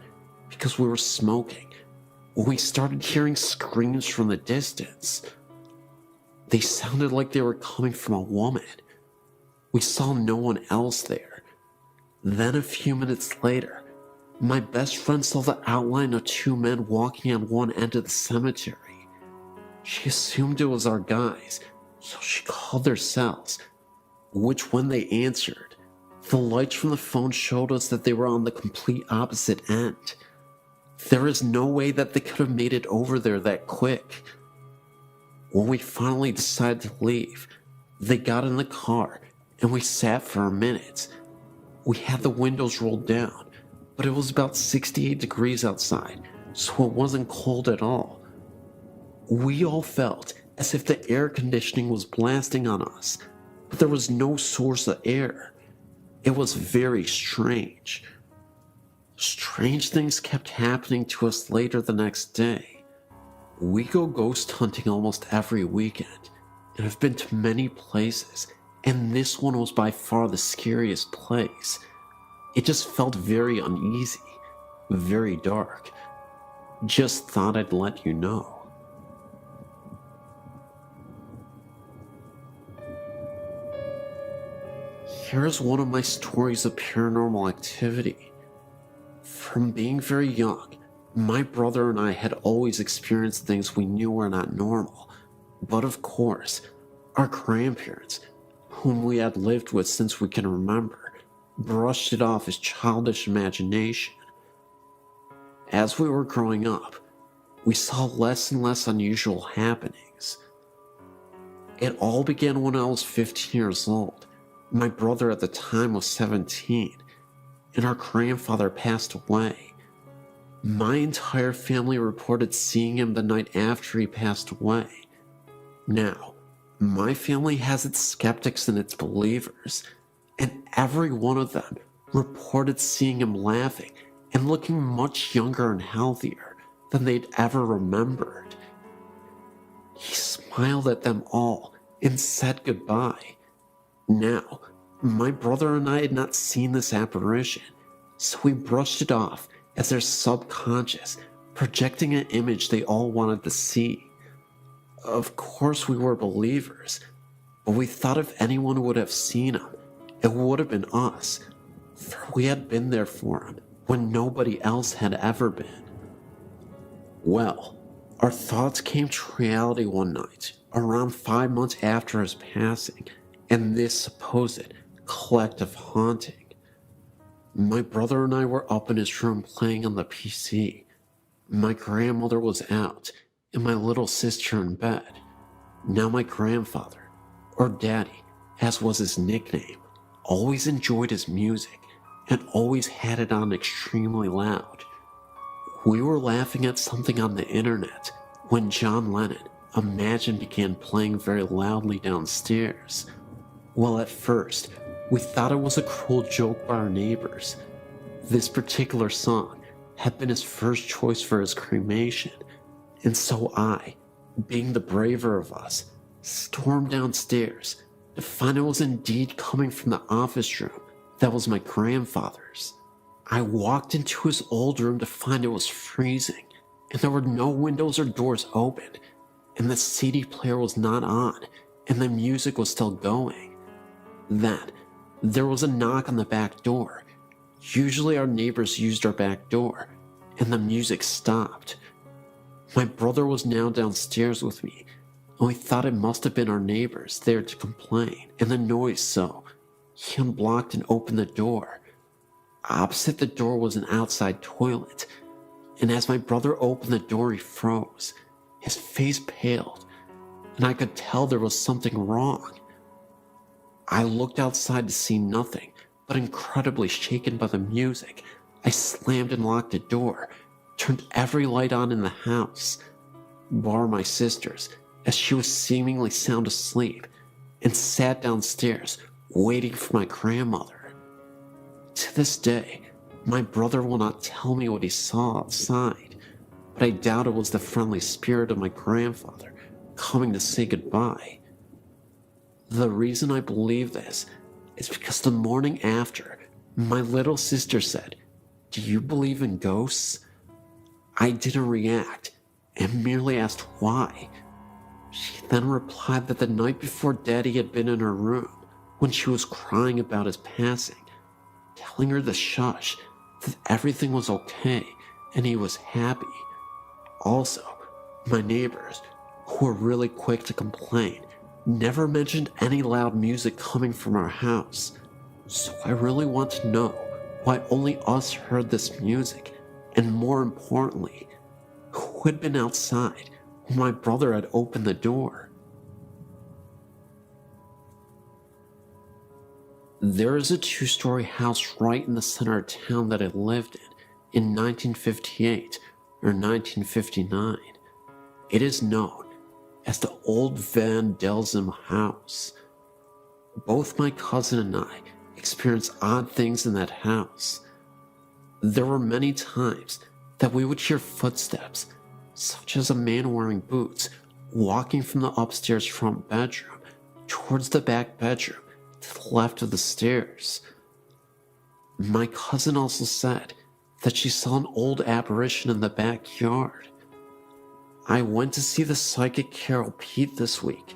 because we were smoking when we started hearing screams from the distance. They sounded like they were coming from a woman. We saw no one else there. Then a few minutes later, my best friend saw the outline of 2 men walking on one end of the cemetery. She assumed it was our guys, so she called their cells, which when they answered, the lights from the phone showed us that they were on the complete opposite end. There is no way that they could have made it over there that quick. When we finally decided to leave, they got in the car and we sat for a minute. We had the windows rolled down, but it was about 68 degrees outside, so it wasn't cold at all. We all felt as if the air conditioning was blasting on us, but there was no source of air. It was very strange. Strange things kept happening to us later the next day. We go ghost hunting almost every weekend, and have been to many places, and this one was by far the scariest place. It just felt very uneasy, very dark. Just thought I'd let you know. Here's one of my stories of paranormal activity. From being very young, My brother and I had always experienced things we knew were not normal, but of course, our grandparents, whom we had lived with since we can remember, brushed it off as childish imagination. As we were growing up, we saw less and less unusual happenings. It all began when I was 15 years old. My brother at the time was 17, and our grandfather passed away. My entire family reported seeing him the night after he passed away. Now, my family has its skeptics and its believers, and every one of them reported seeing him laughing and looking much younger and healthier than they'd ever remembered. He smiled at them all and said goodbye. Now, my brother and I had not seen this apparition, so we brushed it off as their subconscious projecting an image they all wanted to see. Of course we were believers, but we thought if anyone would have seen him, it would have been us, for we had been there for him when nobody else had ever been. Well, our thoughts came to reality one night, around 5 months after his passing, and this supposed collective haunting. My brother and I were up in his room playing on the PC. My grandmother was out, and my little sister in bed. Now my grandfather, or Daddy, as was his nickname, always enjoyed his music and always had it on extremely loud. We were laughing at something on the internet when John Lennon, Imagine, began playing very loudly downstairs. Well, at first, we thought it was a cruel joke by our neighbors. This particular song had been his first choice for his cremation, and so I, being the braver of us, stormed downstairs to find it was indeed coming from the office room that was my grandfather's. I walked into his old room to find it was freezing, and there were no windows or doors open, and the CD player was not on, and the music was still going. Then, there was a knock on the back door. Usually our neighbors used our back door, and the music stopped. My brother was now downstairs with me, and we thought it must have been our neighbors there to complain, and the noise, so he unblocked and opened the door. Opposite the door was an outside toilet, and as my brother opened the door, he froze. His face paled, and I could tell there was something wrong. I looked outside to see nothing, but incredibly shaken by the music, I slammed and locked the door, turned every light on in the house, bar my sister's, as she was seemingly sound asleep, and sat downstairs, waiting for my grandmother. To this day, my brother will not tell me what he saw outside, but I doubt it was the friendly spirit of my grandfather coming to say goodbye. The reason I believe this is because the morning after, my little sister said, "Do you believe in ghosts?" I didn't react and merely asked why. She then replied that the night before Daddy had been in her room when she was crying about his passing, telling her to shush, that everything was okay and he was happy. Also, my neighbors, who were really quick to complain, never mentioned any loud music coming from our house. So I really want to know why only us heard this music, and more importantly, who had been outside when my brother had opened the door. There is a 2-story house right in the center of town that I lived in 1958 or 1959. It is known as the Old Van Delzum House. Both my cousin and I experienced odd things in that house. There were many times that we would hear footsteps, such as a man wearing boots walking from the upstairs front bedroom towards the back bedroom to the left of the stairs. My cousin also said that she saw an old apparition in the backyard. I went to see the psychic Carol Pete this week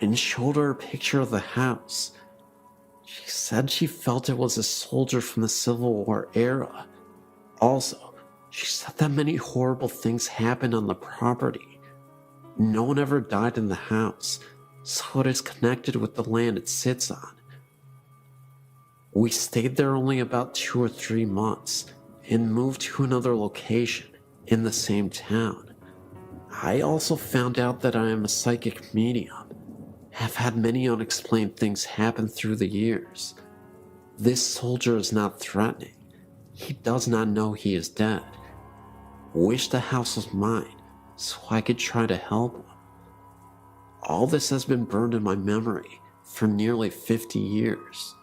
and showed her a picture of the house. She said she felt it was a soldier from the Civil War era. Also, She said that many horrible things happened on the property. No one ever died in the house, so it is connected with the land it sits on. We stayed there only about 2 or 3 months and moved to another location in the same town. I also found out that I am a psychic medium, have had many unexplained things happen through the years. This soldier is not threatening. He does not know he is dead. Wish the house was mine so I could try to help him. All this has been burned in my memory for nearly 50 years.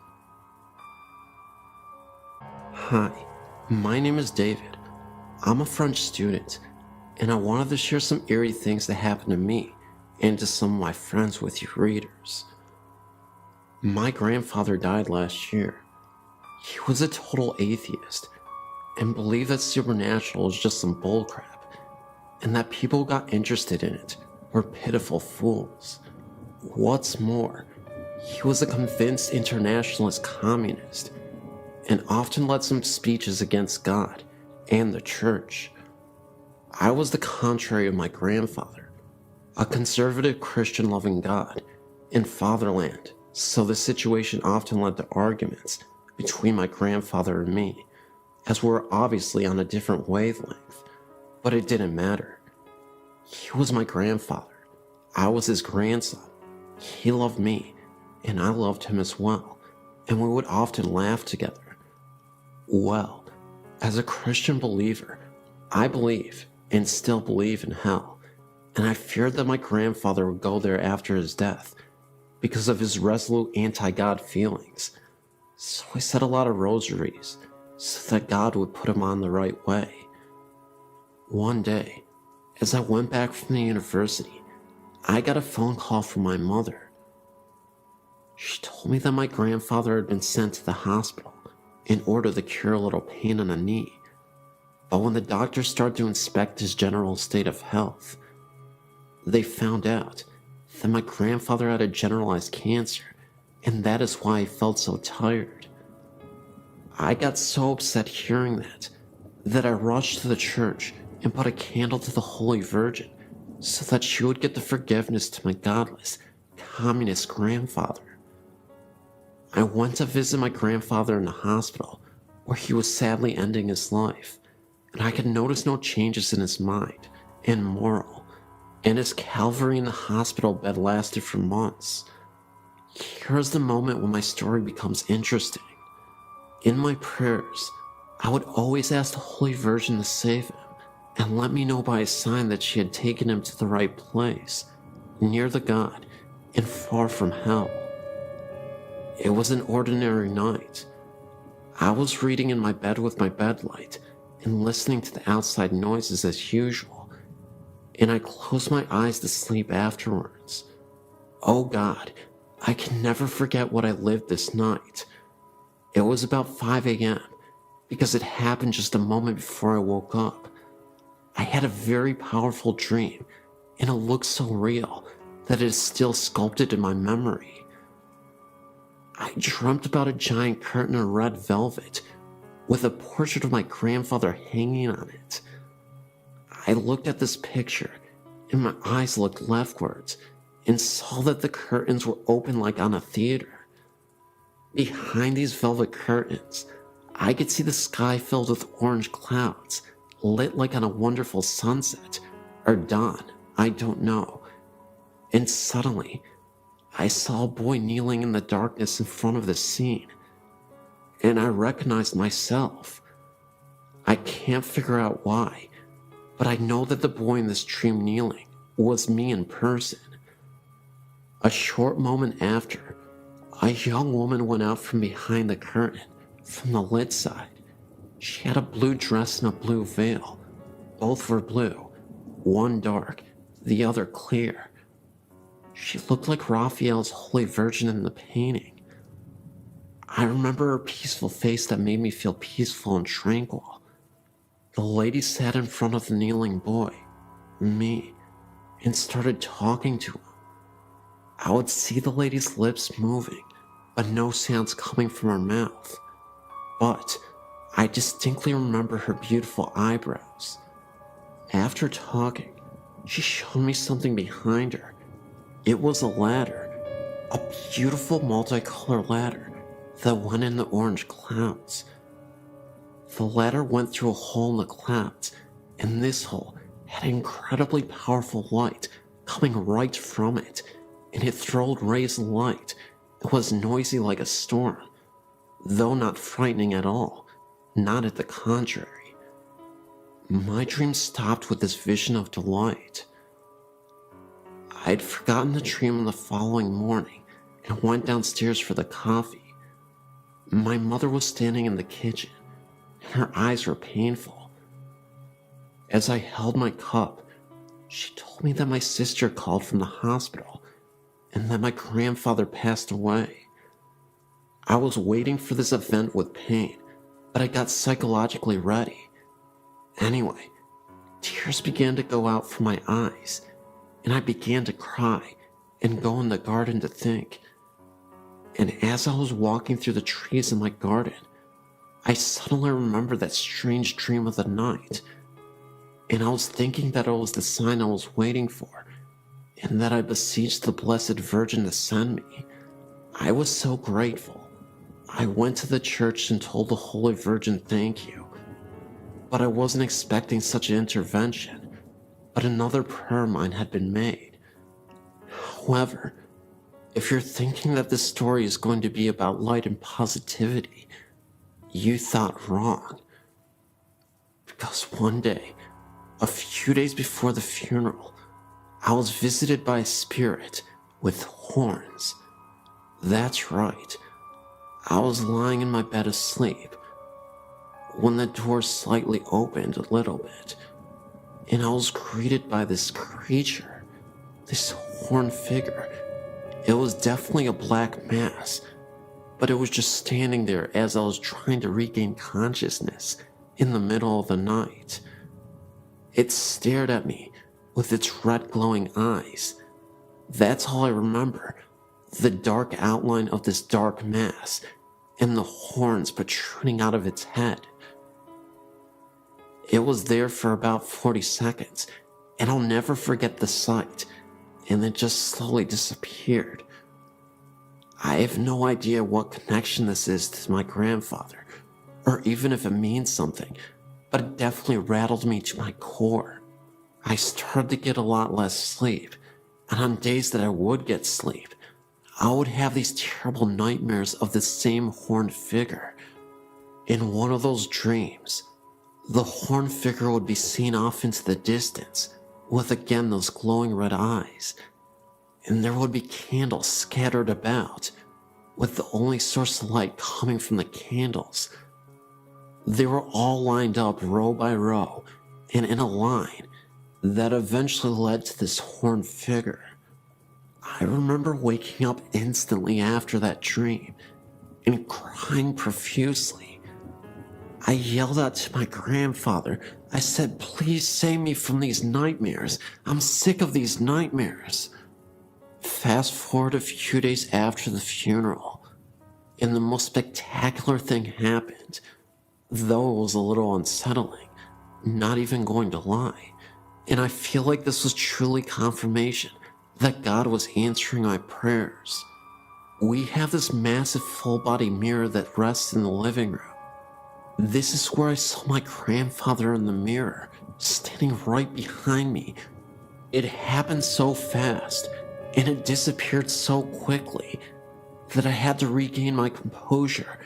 Hi, my name is David. I'm a French student, and I wanted to share some eerie things that happened to me and to some of my friends with you readers. My grandfather died last year. He was a total atheist and believed that supernatural was just some bullcrap, and that people who got interested in it were pitiful fools. What's more, he was a convinced internationalist communist and often led some speeches against God and the church. I was the contrary of my grandfather, a conservative Christian loving God and fatherland, so the situation often led to arguments between my grandfather and me, as we're obviously on a different wavelength, but it didn't matter. He was my grandfather. I was his grandson. He loved me, and I loved him as well, and we would often laugh together. Well, as a Christian believer, I believe and still believe in hell, and I feared that my grandfather would go there after his death because of his resolute anti-God feelings. So I said a lot of rosaries so that God would put him on the right way. One day, as I went back from the university, I got a phone call from my mother. She told me that my grandfather had been sent to the hospital in order to cure a little pain in the knee. But when the doctors started to inspect his general state of health, they found out that my grandfather had a generalized cancer, and that is why he felt so tired. I got so upset hearing that I rushed to the church and put a candle to the Holy Virgin so that she would get the forgiveness to my godless, communist grandfather. I went to visit my grandfather in the hospital, where he was sadly ending his life, and I could notice no changes in his mind and moral, and his Calvary in the hospital bed lasted for months. Here's the moment when my story becomes interesting. In my prayers, I would always ask the Holy Virgin to save him and let me know by a sign that she had taken him to the right place, near the God and far from hell. It was an ordinary night. I was reading in my bed with my bedlight and listening to the outside noises as usual, and I closed my eyes to sleep afterwards. Oh God, I can never forget what I lived this night. It was about 5 a.m. because it happened just a moment before I woke up. I had a very powerful dream, and it looked so real that it is still sculpted in my memory. I dreamt about a giant curtain of red velvet with a portrait of my grandfather hanging on it. I looked at this picture, and my eyes looked leftwards and saw that the curtains were open like on a theater. Behind these velvet curtains, I could see the sky filled with orange clouds, lit like on a wonderful sunset, or dawn, I don't know. And suddenly, I saw a boy kneeling in the darkness in front of the scene, and I recognized myself. I can't figure out why, but I know that the boy in this dream kneeling was me in person. A short moment after, a young woman went out from behind the curtain, from the lit side. She had a blue dress and a blue veil. Both were blue, one dark, the other clear. She looked like Raphael's Holy Virgin in the painting. I remember her peaceful face that made me feel peaceful and tranquil. The lady sat in front of the kneeling boy, me, and started talking to him. I would see the lady's lips moving, but no sounds coming from her mouth. But I distinctly remember her beautiful eyebrows. After talking, she showed me something behind her. It was a ladder, a beautiful multicolored ladder that went in the orange clouds. The ladder went through a hole in the clouds, and this hole had incredibly powerful light coming right from it, and it throwed rays of light. It was noisy like a storm, though not frightening at all, not at the contrary. My dream stopped with this vision of delight. I'd forgotten the dream on the following morning and went downstairs for the coffee. My mother was standing in the kitchen, and her eyes were painful. As I held my cup, she told me that my sister called from the hospital and that my grandfather passed away. I was waiting for this event with pain, but I got psychologically ready. Anyway, tears began to go out from my eyes, and I began to cry and go in the garden to think. And as I was walking through the trees in my garden, I suddenly remembered that strange dream of the night, and I was thinking that it was the sign I was waiting for, and that I beseeched the Blessed Virgin to send me. I was so grateful. I went to the church and told the Holy Virgin thank you, but I wasn't expecting such an intervention, but another prayer of mine had been made. However, if you're thinking that this story is going to be about light and positivity, you thought wrong. Because one day, a few days before the funeral, I was visited by a spirit with horns. That's right. I was lying in my bed asleep when the door slightly opened a little bit, and I was greeted by this creature, this horned figure. It was definitely a black mass, but it was just standing there as I was trying to regain consciousness in the middle of the night. It stared at me with its red glowing eyes. That's all I remember, the dark outline of this dark mass and the horns protruding out of its head. It was there for about 40 seconds, and I'll never forget the sight, and it just slowly disappeared. I have no idea what connection this is to my grandfather, or even if it means something, but it definitely rattled me to my core. I started to get a lot less sleep, and on days that I would get sleep, I would have these terrible nightmares of the same horned figure. In one of those dreams, the horned figure would be seen off into the distance, with again those glowing red eyes, and there would be candles scattered about, with the only source of light coming from the candles. They were all lined up row by row and in a line that eventually led to this horned figure. I remember waking up instantly after that dream and crying profusely. I yelled out to my grandfather. I said, "Please save me from these nightmares. I'm sick of these nightmares." Fast forward a few days after the funeral, and the most spectacular thing happened, though it was a little unsettling, not even going to lie. And I feel like this was truly confirmation that God was answering my prayers. We have this massive full-body mirror that rests in the living room. This is where I saw my grandfather in the mirror, standing right behind me. It happened so fast, and it disappeared so quickly, that I had to regain my composure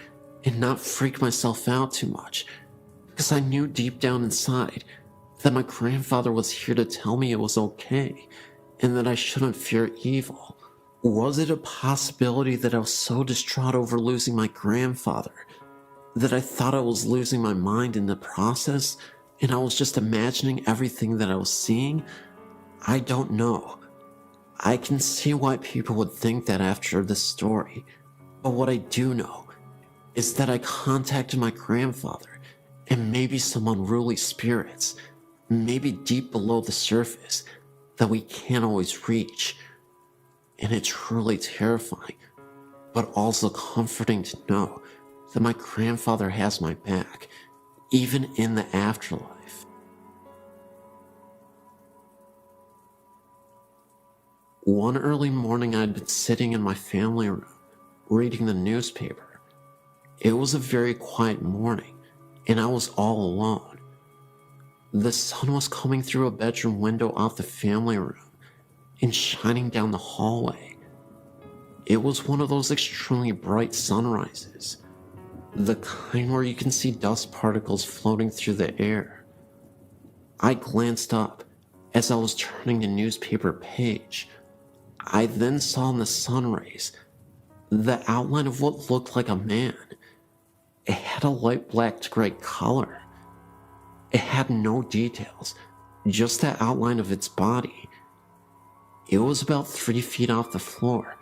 and not freak myself out too much, because I knew deep down inside that my grandfather was here to tell me it was okay, and that I shouldn't fear evil. Was it a possibility that I was so distraught over losing my grandfather that I thought I was losing my mind in the process, and I was just imagining everything that I was seeing? I don't know. I can see why people would think that after this story, but what I do know is that I contacted my grandfather and maybe some unruly spirits, maybe deep below the surface, that we can't always reach. And it's truly terrifying, but also comforting to know that my grandfather has my back, even in the afterlife. One early morning, I'd been sitting in my family room, reading the newspaper. It was a very quiet morning, and I was all alone. The sun was coming through a bedroom window off the family room and shining down the hallway. It was one of those extremely bright sunrises, the kind where you can see dust particles floating through the air. I glanced up as I was turning the newspaper page. I then saw in the sun rays the outline of what looked like a man. It had a light black to gray color. It had no details, just the outline of its body. It was about 3 feet off the floor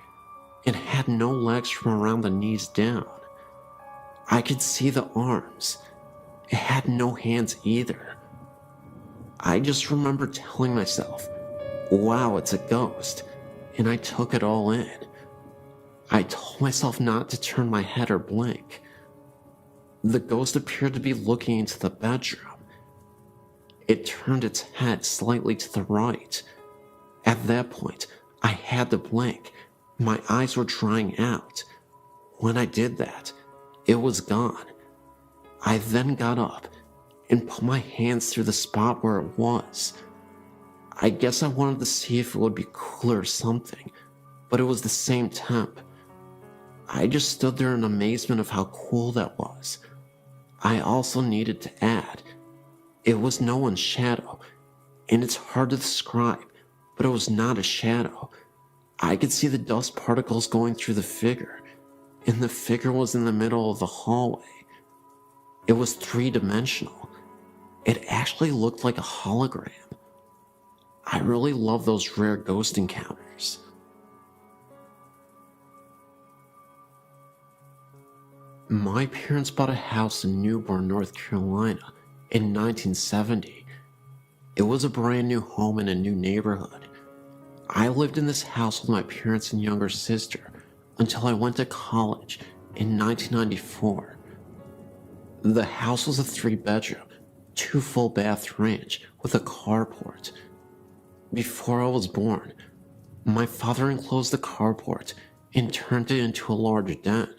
and had no legs from around the knees down. I could see the arms. It had no hands either. I just remember telling myself, wow, it's a ghost, and I took it all in. I told myself not to turn my head or blink. The ghost appeared to be looking into the bedroom. It turned its head slightly to the right. At that point, I had to blink. My eyes were drying out. When I did that, it was gone. I then got up and put my hands through the spot where it was. I guess I wanted to see if it would be cooler or something, but it was the same temp. I just stood there in amazement of how cool that was. I also needed to add, it was no one's shadow, and it's hard to describe, but it was not a shadow. I could see the dust particles going through the figure, and the figure was in the middle of the hallway. It was 3-dimensional. It actually looked like a hologram. I really love those rare ghost encounters. My parents bought a house in Newburgh, North Carolina in 1970. It was a brand new home in a new neighborhood. I lived in this house with my parents and younger sister until I went to college in 1994. The house was a 3-bedroom, 2 full bath ranch with a carport. Before I was born, my father enclosed the carport and turned it into a large den.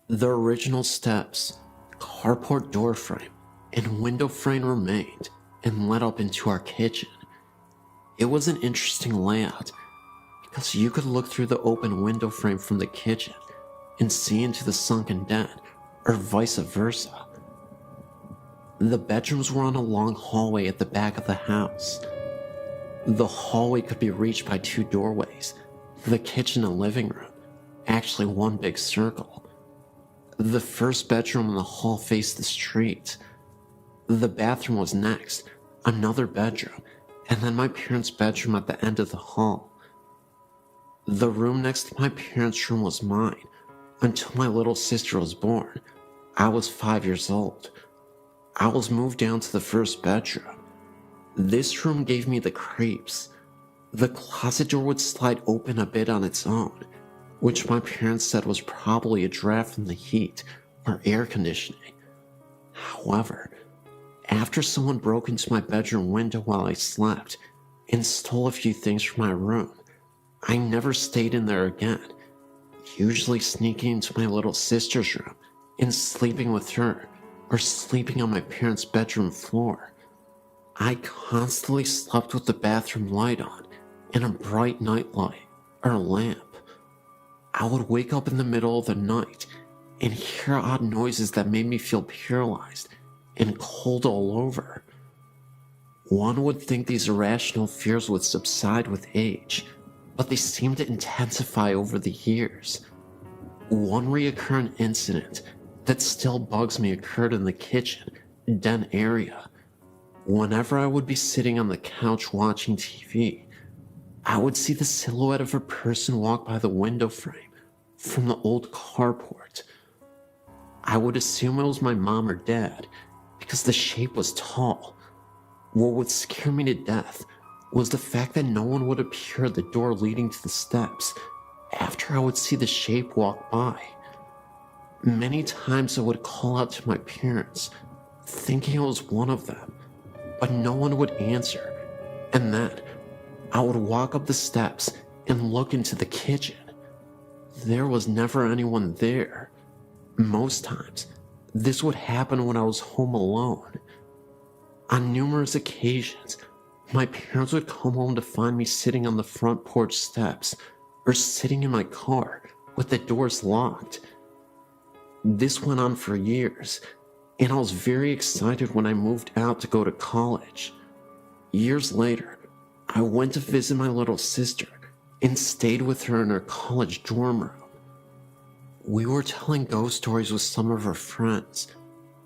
The original steps, carport door frame, and window frame remained and led up into our kitchen. It was an interesting layout because you could look through the open window frame from the kitchen and see into the sunken den, or vice versa. The bedrooms were on a long hallway at the back of the house. The hallway could be reached by 2 doorways, the kitchen and living room, actually one big circle. The first bedroom in the hall faced the street. The bathroom was next, another bedroom, and then my parents' bedroom at the end of the hall. The room next to my parents' room was mine until my little sister was born. I was 5 years old. I was moved down to the first bedroom. This room gave me the creeps. The closet door would slide open a bit on its own, which my parents said was probably a draft from the heat or air conditioning. However, after someone broke into my bedroom window while I slept and stole a few things from my room, I never stayed in there again, usually sneaking into my little sister's room and sleeping with her or sleeping on my parents' bedroom floor. I constantly slept with the bathroom light on and a bright night light or lamp. I would wake up in the middle of the night and hear odd noises that made me feel paralyzed and cold all over. One would think these irrational fears would subside with age, but they seemed to intensify over the years. One recurrent incident that still bugs me occurred in the kitchen, den area. Whenever I would be sitting on the couch watching TV, I would see the silhouette of a person walk by the window frame from the old carport. I would assume it was my mom or dad because the shape was tall. What would scare me to death was the fact that no one would appear at the door leading to the steps after I would see the shape walk by. Many times I would call out to my parents, thinking I was one of them, but no one would answer. And then I would walk up the steps and look into the kitchen. There was never anyone there. Most times, this would happen when I was home alone. On numerous occasions, my parents would come home to find me sitting on the front porch steps or sitting in my car with the doors locked. This went on for years, and I was very excited when I moved out to go to college. Years later, I went to visit my little sister and stayed with her in her college dorm room. We were telling ghost stories with some of her friends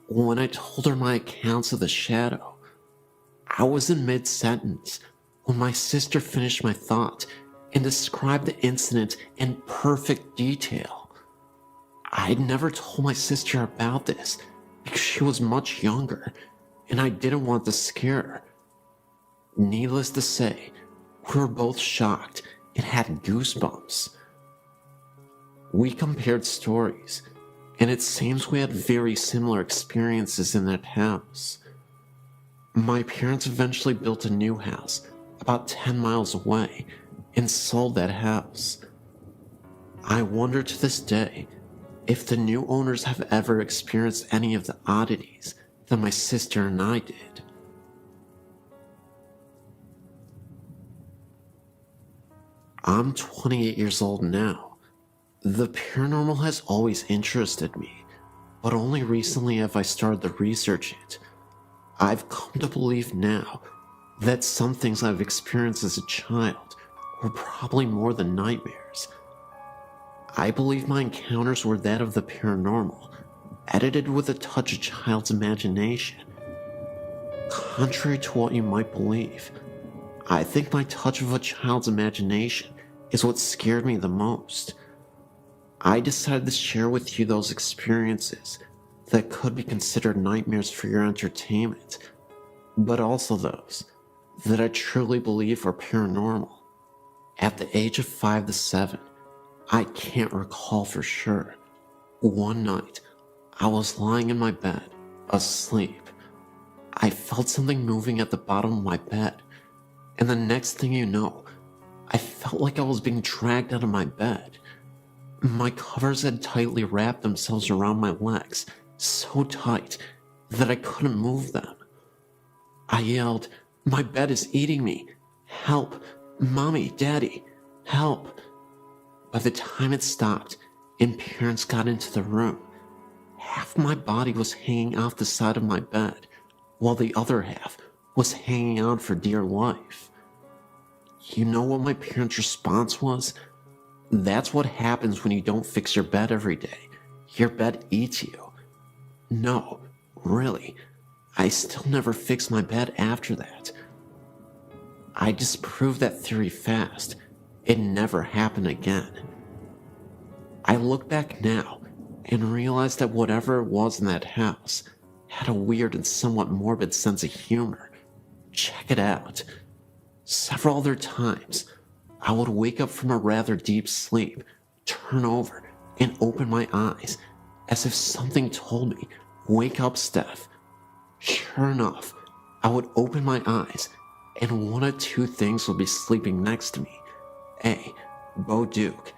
when I told her my accounts of the shadow. I was in mid-sentence when my sister finished my thought and described the incident in perfect detail. I'd never told my sister about this because she was much younger and I didn't want to scare her. Needless to say, we were both shocked and had goosebumps. We compared stories, and it seems we had very similar experiences in that house. My parents eventually built a new house about 10 miles away and sold that house. I wonder to this day if the new owners have ever experienced any of the oddities that my sister and I did. I'm 28 years old now. The paranormal has always interested me, but only recently have I started to research it. I've come to believe now that some things I've experienced as a child were probably more than nightmares. I believe my encounters were that of the paranormal, edited with a touch of child's imagination. Contrary to what you might believe, I think my touch of a child's imagination is what scared me the most. I decided to share with you those experiences that could be considered nightmares for your entertainment, but also those that I truly believe are paranormal. At the age of 5 to 7, I can't recall for sure. One night, I was lying in my bed, asleep. I felt something moving at the bottom of my bed, and the next thing you know, I felt like I was being dragged out of my bed. My covers had tightly wrapped themselves around my legs, so tight that I couldn't move them. I yelled, "My bed is eating me! Help! Mommy, Daddy, help!" By the time it stopped and parents got into the room, half my body was hanging off the side of my bed, while the other half was hanging on for dear life. You know what my parents' response was? That's what happens when you don't fix your bed every day. Your bed eats you. No, really, I still never fixed my bed after that. I disproved that theory fast. It never happened again. I look back now and realize that whatever it was in that house had a weird and somewhat morbid sense of humor. Check it out. Several other times, I would wake up from a rather deep sleep, turn over, and open my eyes as if something told me, "Wake up, Steph." Sure enough, I would open my eyes and one of two things would be sleeping next to me. A. Bo Duke.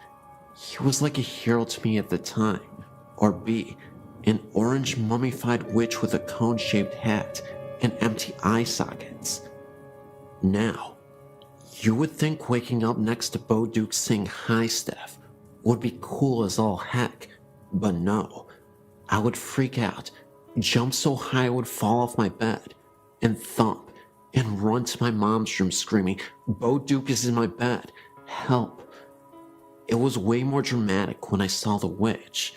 He was like a hero to me at the time. Or B. An orange mummified witch with a cone-shaped hat and empty eye sockets. Now, you would think waking up next to Bo Duke saying "Hi, Steph" would be cool as all heck, but no. I would freak out, jump so high I would fall off my bed, and thump, and run to my mom's room screaming, "Bo Duke is in my bed, help." It was way more dramatic when I saw the witch.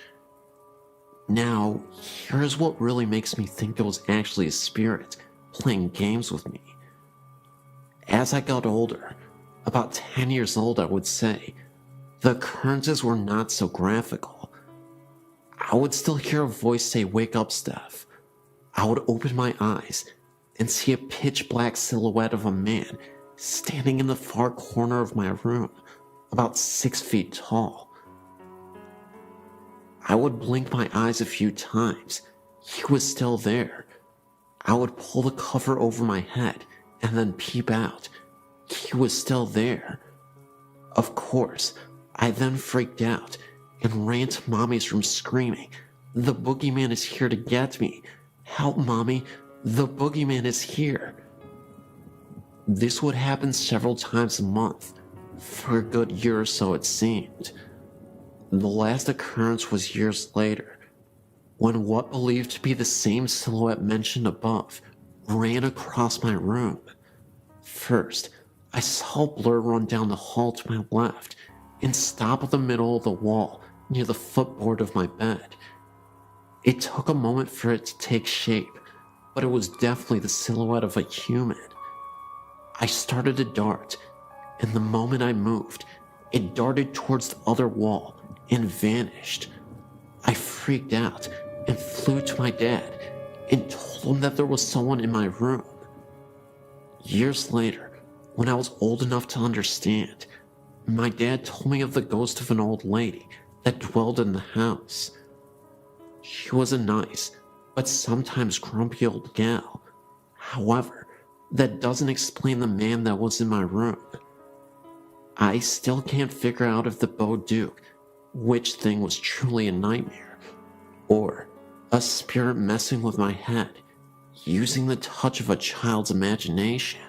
Now, here's what really makes me think it was actually a spirit playing games with me. As I got older, about 10 years old I would say, the occurrences were not so graphical. I would still hear a voice say, "Wake up, Steph." I would open my eyes and see a pitch black silhouette of a man standing in the far corner of my room, about 6 feet tall. I would blink my eyes a few times. He was still there. I would pull the cover over my head and then peep out. He was still there. Of course, I then freaked out and ran to Mommy's room screaming, "The boogeyman is here to get me. Help, Mommy, the boogeyman is here." This would happen several times a month, for a good year or so it seemed. The last occurrence was years later, when what believed to be the same silhouette mentioned above ran across my room. First, I saw a blur run down the hall to my left and stop at the middle of the wall near the footboard of my bed. It took a moment for it to take shape, but it was definitely the silhouette of a human. I started to dart, and the moment I moved, it darted towards the other wall and vanished. I freaked out and flew to my dad and told him that there was someone in my room. Years later, when I was old enough to understand, my dad told me of the ghost of an old lady that dwelled in the house. She was a nice, but sometimes grumpy old gal. However, that doesn't explain the man that was in my room. I still can't figure out if the Beau Duke, which thing was truly a nightmare, or a spirit messing with my head, using the touch of a child's imagination.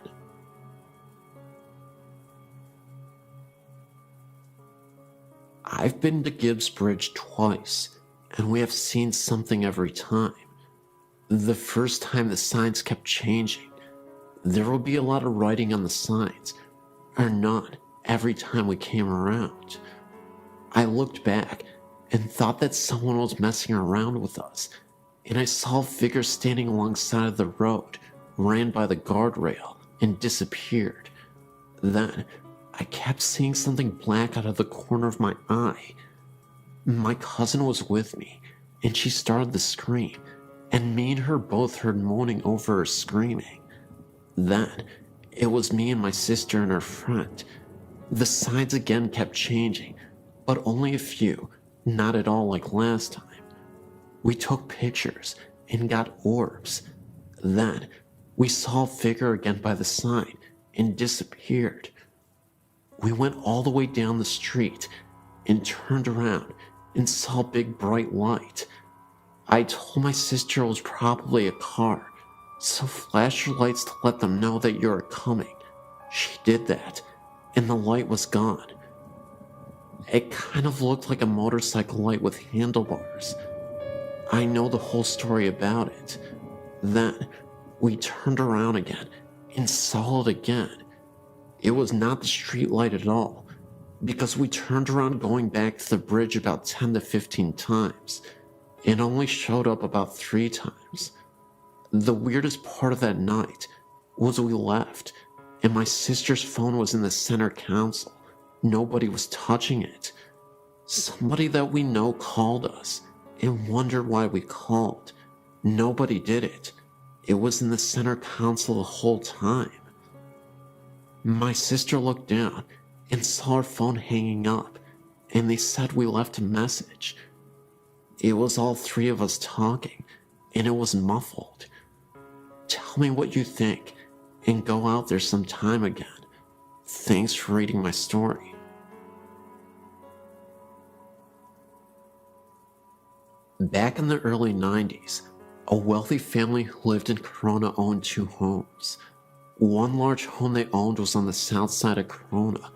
I've been to Gibbs Bridge twice, and we have seen something every time. The first time the signs kept changing. There would be a lot of writing on the signs, or not every time we came around. I looked back and thought that someone was messing around with us, and I saw a figure standing alongside of the road, ran by the guardrail, and disappeared. Then, I kept seeing something black out of the corner of my eye. My cousin was with me, and she started to scream, and me and her both heard moaning over her screaming. Then, it was me and my sister and her friend. The signs again kept changing, but only a few, not at all like last time. We took pictures and got orbs. Then, we saw a figure again by the sign and disappeared. We went all the way down the street and turned around and saw a big bright light. I told my sister it was probably a car, so flash your lights to let them know that you're coming. She did that, and the light was gone. It kind of looked like a motorcycle light with handlebars. I know the whole story about it. Then, we turned around again and saw it again. It was not the street light at all, because we turned around going back to the bridge about 10 to 15 times. It only showed up about 3 times. The weirdest part of that night was we left, and my sister's phone was in the center console. Nobody was touching it. Somebody that we know called us and wondered why we called. Nobody did it. It was in the center console the whole time. My sister looked down and saw her phone hanging up, and they said we left a message. It was all 3 of us talking, and it was muffled. Tell me what you think, and go out there sometime again. Thanks for reading my story. Back in the early 90s, a wealthy family who lived in Corona owned 2 homes. One large home they owned was on the south side of Corona,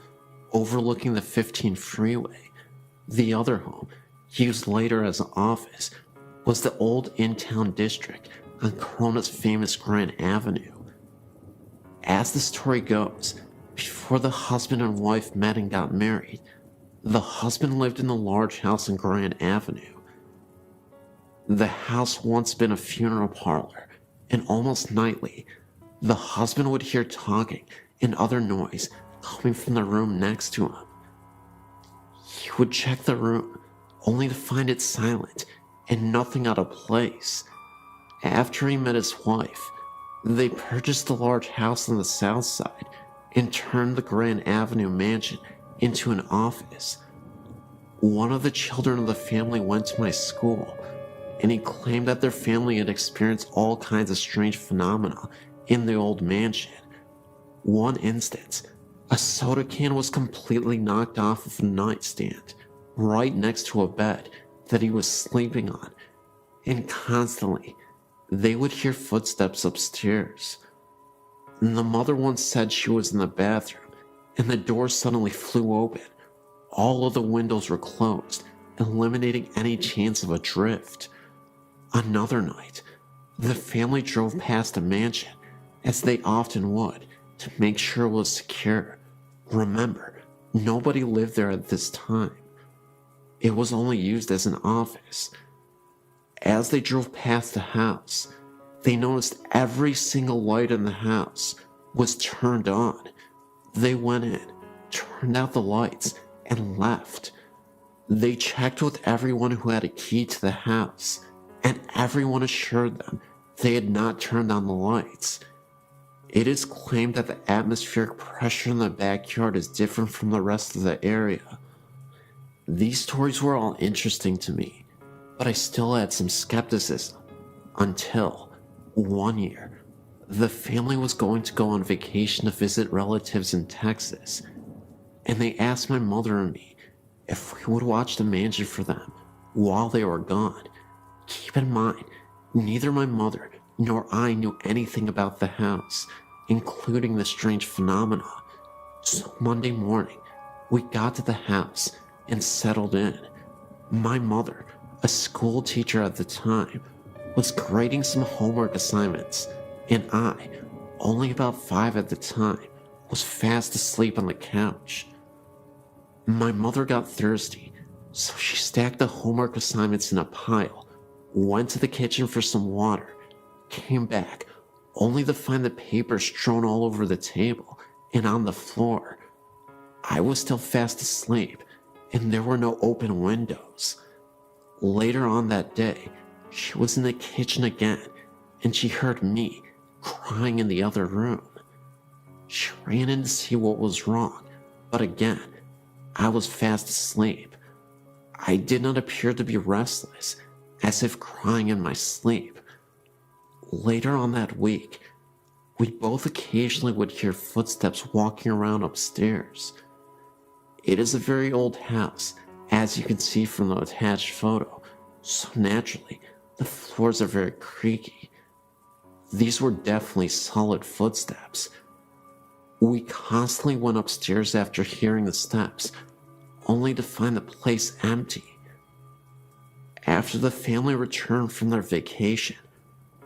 overlooking the 15 freeway. The other home, used later as an office, was the old in-town district on Corona's famous Grand Avenue. As the story goes, before the husband and wife met and got married, the husband lived in the large house on Grand Avenue. The house once been a funeral parlor, and almost nightly, the husband would hear talking and other noise coming from the room next to him. He would check the room, only to find it silent and nothing out of place. After he met his wife, they purchased the large house on the south side and turned the Grand Avenue mansion into an office. One of the children of the family went to my school, and he claimed that their family had experienced all kinds of strange phenomena in the old mansion. One instance, a soda can was completely knocked off of a nightstand right next to a bed that he was sleeping on, and constantly they would hear footsteps upstairs. And the mother once said she was in the bathroom and the door suddenly flew open. All of the windows were closed, eliminating any chance of a drift. Another night, the family drove past a mansion, as they often would, to make sure it was secure. Remember, nobody lived there at this time. It was only used as an office. As they drove past the house, they noticed every single light in the house was turned on. They went in, turned out the lights, and left. They checked with everyone who had a key to the house, and everyone assured them they had not turned on the lights. It is claimed that the atmospheric pressure in the backyard is different from the rest of the area. These stories were all interesting to me, but I still had some skepticism until one year, the family was going to go on vacation to visit relatives in Texas, and they asked my mother and me if we would watch the mansion for them while they were gone. Keep in mind, neither my mother nor I knew anything about the house, including the strange phenomena. So Monday morning, we got to the house and settled in. My mother, a school teacher at the time, was grading some homework assignments, and I, only about 5 at the time, was fast asleep on the couch. My mother got thirsty, so she stacked the homework assignments in a pile, went to the kitchen for some water, came back, only to find the papers strewn all over the table and on the floor. I was still fast asleep, and there were no open windows. Later on that day, she was in the kitchen again, and she heard me crying in the other room. She ran in to see what was wrong, but again, I was fast asleep. I did not appear to be restless, as if crying in my sleep. Later on that week, we both occasionally would hear footsteps walking around upstairs. It is a very old house, as you can see from the attached photo, so naturally, the floors are very creaky. These were definitely solid footsteps. We constantly went upstairs after hearing the steps, only to find the place empty. After the family returned from their vacation,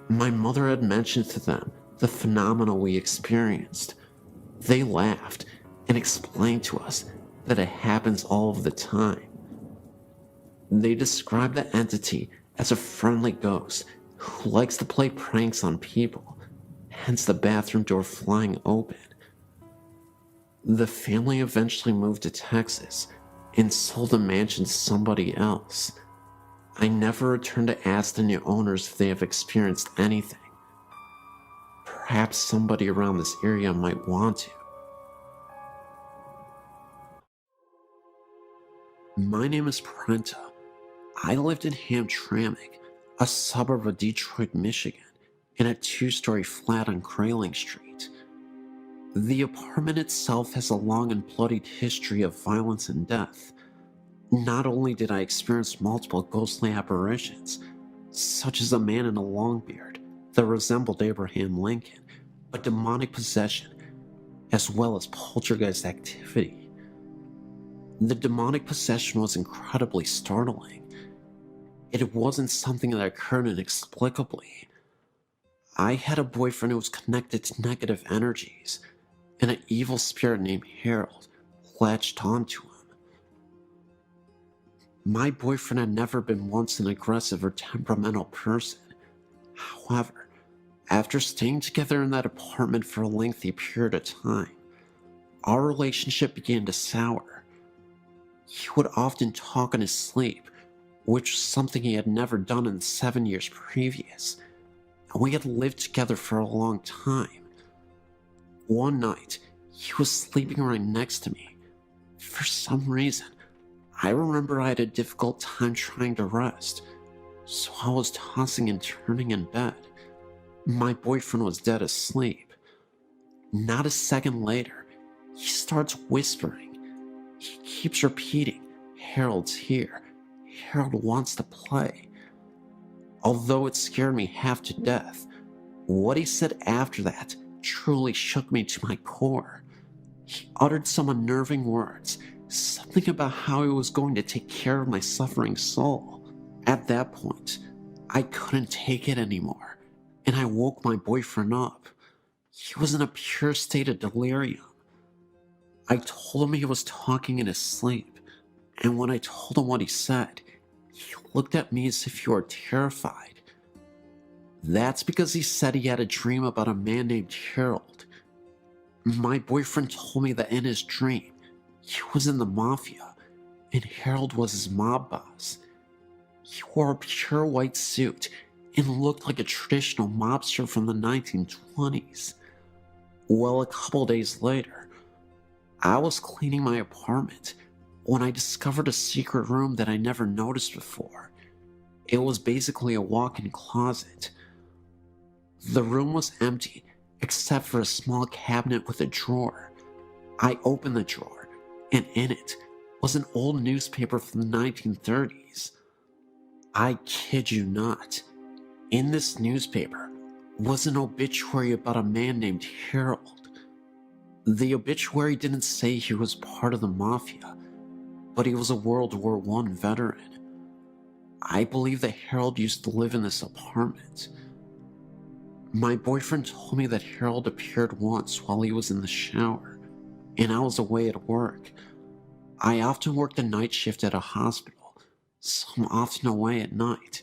my mother had mentioned to them the phenomena we experienced. They laughed and explained to us that it happens all of the time. They described the entity as a friendly ghost who likes to play pranks on people, hence the bathroom door flying open. The family eventually moved to Texas and sold the mansion to somebody else. I never returned to ask the new owners if they have experienced anything. Perhaps somebody around this area might want to. My name is Prenta. I lived in Hamtramck, a suburb of Detroit, Michigan, in a 2-story flat on Grayling Street. The apartment itself has a long and bloodied history of violence and death. Not only did I experience multiple ghostly apparitions, such as a man in a long beard that resembled Abraham Lincoln, but demonic possession, as well as poltergeist activity. The demonic possession was incredibly startling. It wasn't something that occurred inexplicably. I had a boyfriend who was connected to negative energies, and an evil spirit named Harold latched onto him. My boyfriend had never been once an aggressive or temperamental person. However, after staying together in that apartment for a lengthy period of time, our relationship began to sour. He would often talk in his sleep, which was something he had never done in the 7 years previous, and we had lived together for a long time. One night, he was sleeping right next to me. For some reason, I remember I had a difficult time trying to rest, so I was tossing and turning in bed. My boyfriend was dead asleep. Not a second later, he starts whispering. He keeps repeating, "Harold's here. Harold wants to play." Although it scared me half to death, what he said after that truly shook me to my core. He uttered some unnerving words, something about how he was going to take care of my suffering soul. At that point, I couldn't take it anymore, and I woke my boyfriend up. He was in a pure state of delirium. I told him he was talking in his sleep, and when I told him what he said, he looked at me as if he were terrified. That's because he said he had a dream about a man named Harold. My boyfriend told me that in his dream, he was in the mafia, and Harold was his mob boss. He wore a pure white suit and looked like a traditional mobster from the 1920s. Well, a couple days later, I was cleaning my apartment when I discovered a secret room that I never noticed before. It was basically a walk-in closet. The room was empty except for a small cabinet with a drawer. I opened the drawer, and in it was an old newspaper from the 1930s. I kid you not. In this newspaper was an obituary about a man named Harold. The obituary didn't say he was part of the mafia, but he was a World War I veteran. I believe that Harold used to live in this apartment. My boyfriend told me that Harold appeared once while he was in the shower, and I was away at work. I often worked a night shift at a hospital, so I'm often away at night.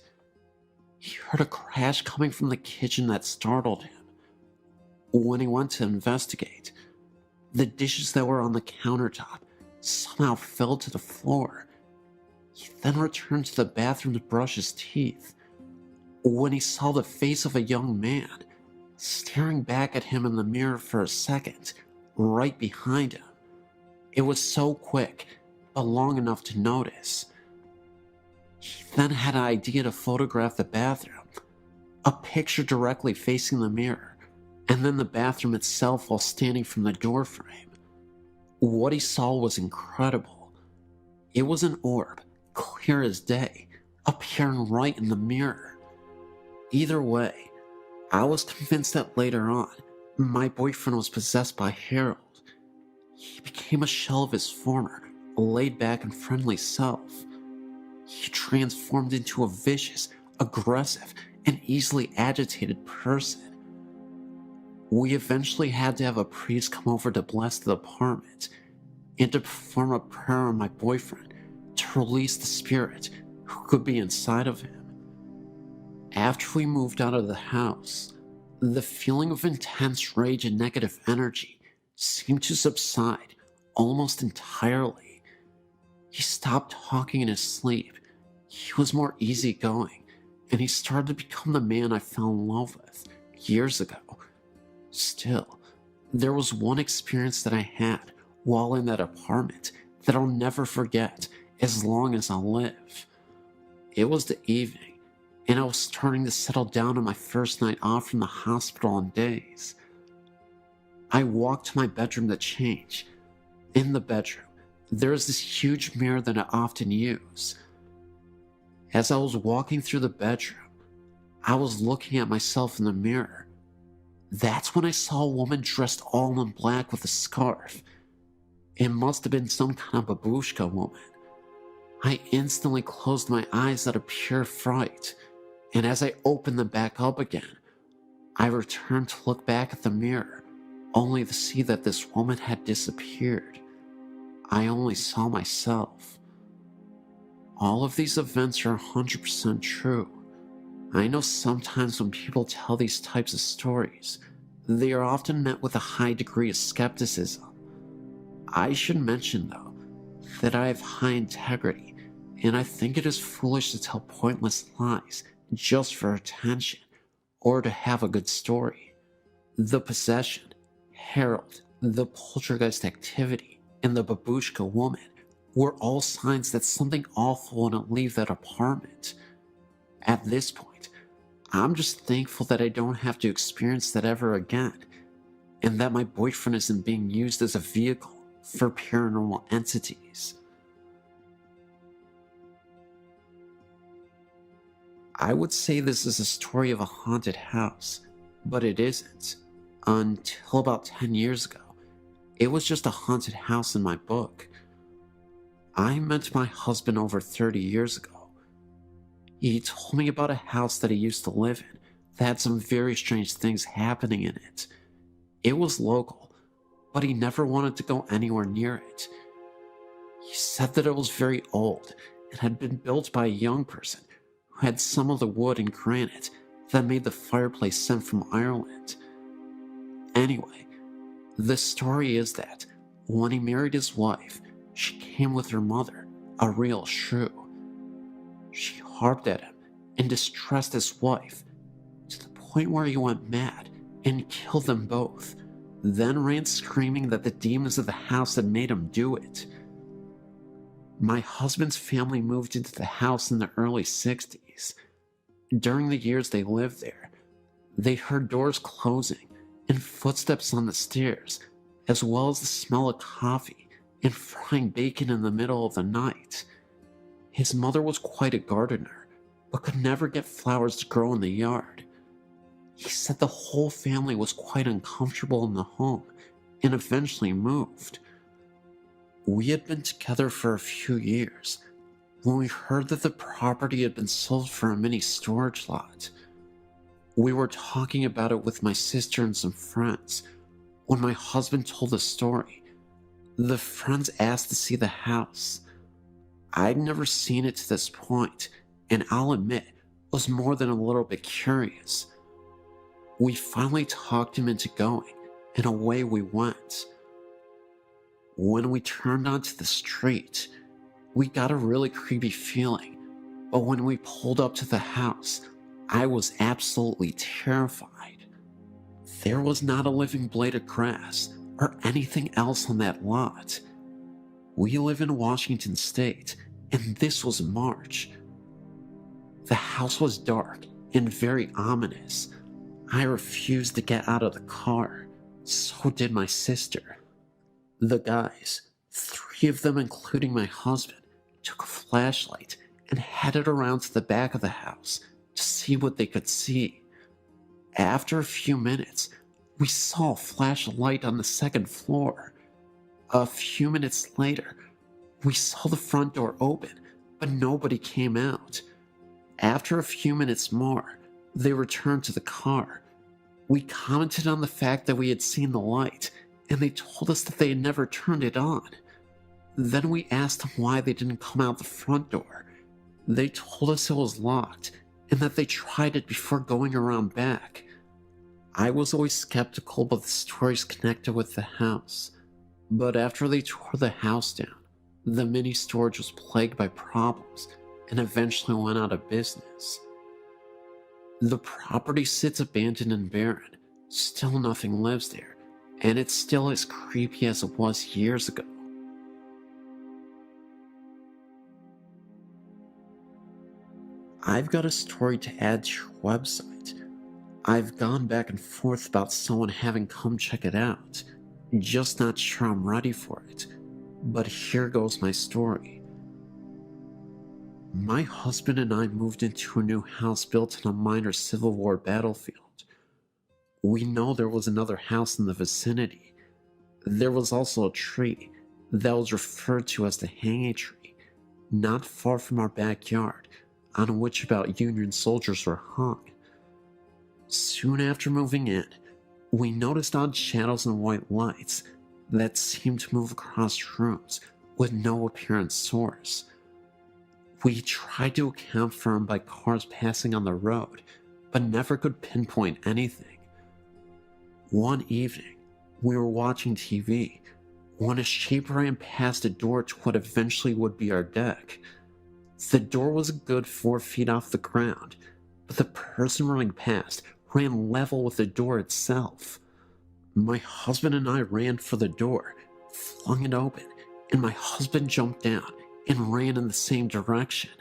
He heard a crash coming from the kitchen that startled him. When he went to investigate, the dishes that were on the countertop somehow fell to the floor. He then returned to the bathroom to brush his teeth, when he saw the face of a young man staring back at him in the mirror for a second, right behind him. It was so quick, but long enough to notice. He then had an idea to photograph the bathroom, a picture directly facing the mirror, and then the bathroom itself while standing from the doorframe. What he saw was incredible. It was an orb, clear as day, appearing right in the mirror. Either way, I was convinced that later on, my boyfriend was possessed by Harold. He became a shell of his former, laid-back and friendly self. He transformed into a vicious, aggressive, and easily agitated person. We eventually had to have a priest come over to bless the apartment and to perform a prayer on my boyfriend to release the spirit who could be inside of him. After we moved out of the house, the feeling of intense rage and negative energy seemed to subside almost entirely. He stopped talking in his sleep. He was more easygoing, and he started to become the man I fell in love with years ago. Still, there was one experience that I had while in that apartment that I'll never forget as long as I live. It was the evening, and I was starting to settle down on my first night off from the hospital in days. I walked to my bedroom to change. In the bedroom, there is this huge mirror that I often use. As I was walking through the bedroom, I was looking at myself in the mirror. That's when I saw a woman dressed all in black with a scarf. It must have been some kind of babushka woman. I instantly closed my eyes out of pure fright, and as I opened them back up again, I returned to look back at the mirror, only to see that this woman had disappeared. I only saw myself. All of these events are 100% true. I know sometimes when people tell these types of stories, they are often met with a high degree of skepticism. I should mention, though, that I have high integrity, and I think it is foolish to tell pointless lies just for attention or to have a good story. The possession, Harold, the poltergeist activity, and the babushka woman were all signs that something awful wouldn't leave that apartment. At this point, I'm just thankful that I don't have to experience that ever again, and that my boyfriend isn't being used as a vehicle for paranormal entities. I would say this is a story of a haunted house, but it isn't. Until about 10 years ago, it was just a haunted house in my book. I met my husband over 30 years ago. He told me about a house that he used to live in that had some very strange things happening in it. It was local, but he never wanted to go anywhere near it. He said that it was very old and had been built by a young person who had some of the wood and granite that made the fireplace sent from Ireland. Anyway, the story is that when he married his wife, she came with her mother, a real shrew. She harped at him and distressed his wife to the point where he went mad and killed them both, then ran screaming that the demons of the house had made him do it. My husband's family moved into the house in the early 60s. During the years they lived there, they heard doors closing and footsteps on the stairs, as well as the smell of coffee and frying bacon in the middle of the night. His mother was quite a gardener, but could never get flowers to grow in the yard. He said the whole family was quite uncomfortable in the home and eventually moved. We had been together for a few years when we heard that the property had been sold for a mini storage lot. We were talking about it with my sister and some friends when my husband told the story. The friends asked to see the house. I'd never seen it to this point, and I'll admit, was more than a little bit curious. We finally talked him into going, and away we went. When we turned onto the street, we got a really creepy feeling, but when we pulled up to the house, I was absolutely terrified. There was not a living blade of grass or anything else on that lot. We live in Washington State, and this was March. The house was dark and very ominous. I refused to get out of the car. So did my sister. The guys, 3 of them including my husband, took a flashlight and headed around to the back of the house to see what they could see. After a few minutes, we saw a flash of light on the 2nd floor. A few minutes later, we saw the front door open, but nobody came out. After a few minutes more, they returned to the car. We commented on the fact that we had seen the light, and they told us that they had never turned it on. Then we asked them why they didn't come out the front door. They told us it was locked, and that they tried it before going around back. I was always skeptical about the stories connected with the house, but after they tore the house down, the mini storage was plagued by problems and eventually went out of business. The property sits abandoned and barren. Still nothing lives there, and it's still as creepy as it was years ago. I've got a story to add to your website. I've gone back and forth about someone having come check it out. Just not sure I'm ready for it. But here goes my story. My husband and I moved into a new house built on a minor Civil War battlefield. We know there was another house in the vicinity. There was also a tree that was referred to as the hanging tree, not far from our backyard, on which about Union soldiers were hung. Soon after moving in, we noticed odd shadows and white lights that seemed to move across rooms with no apparent source. We tried to account for them by cars passing on the road, but never could pinpoint anything. One evening, we were watching TV when a shape ran past a door to what eventually would be our deck. The door was a good 4 feet off the ground, but the person running past ran level with the door itself. My husband and I ran for the door, flung it open, and my husband jumped down and ran in the same direction.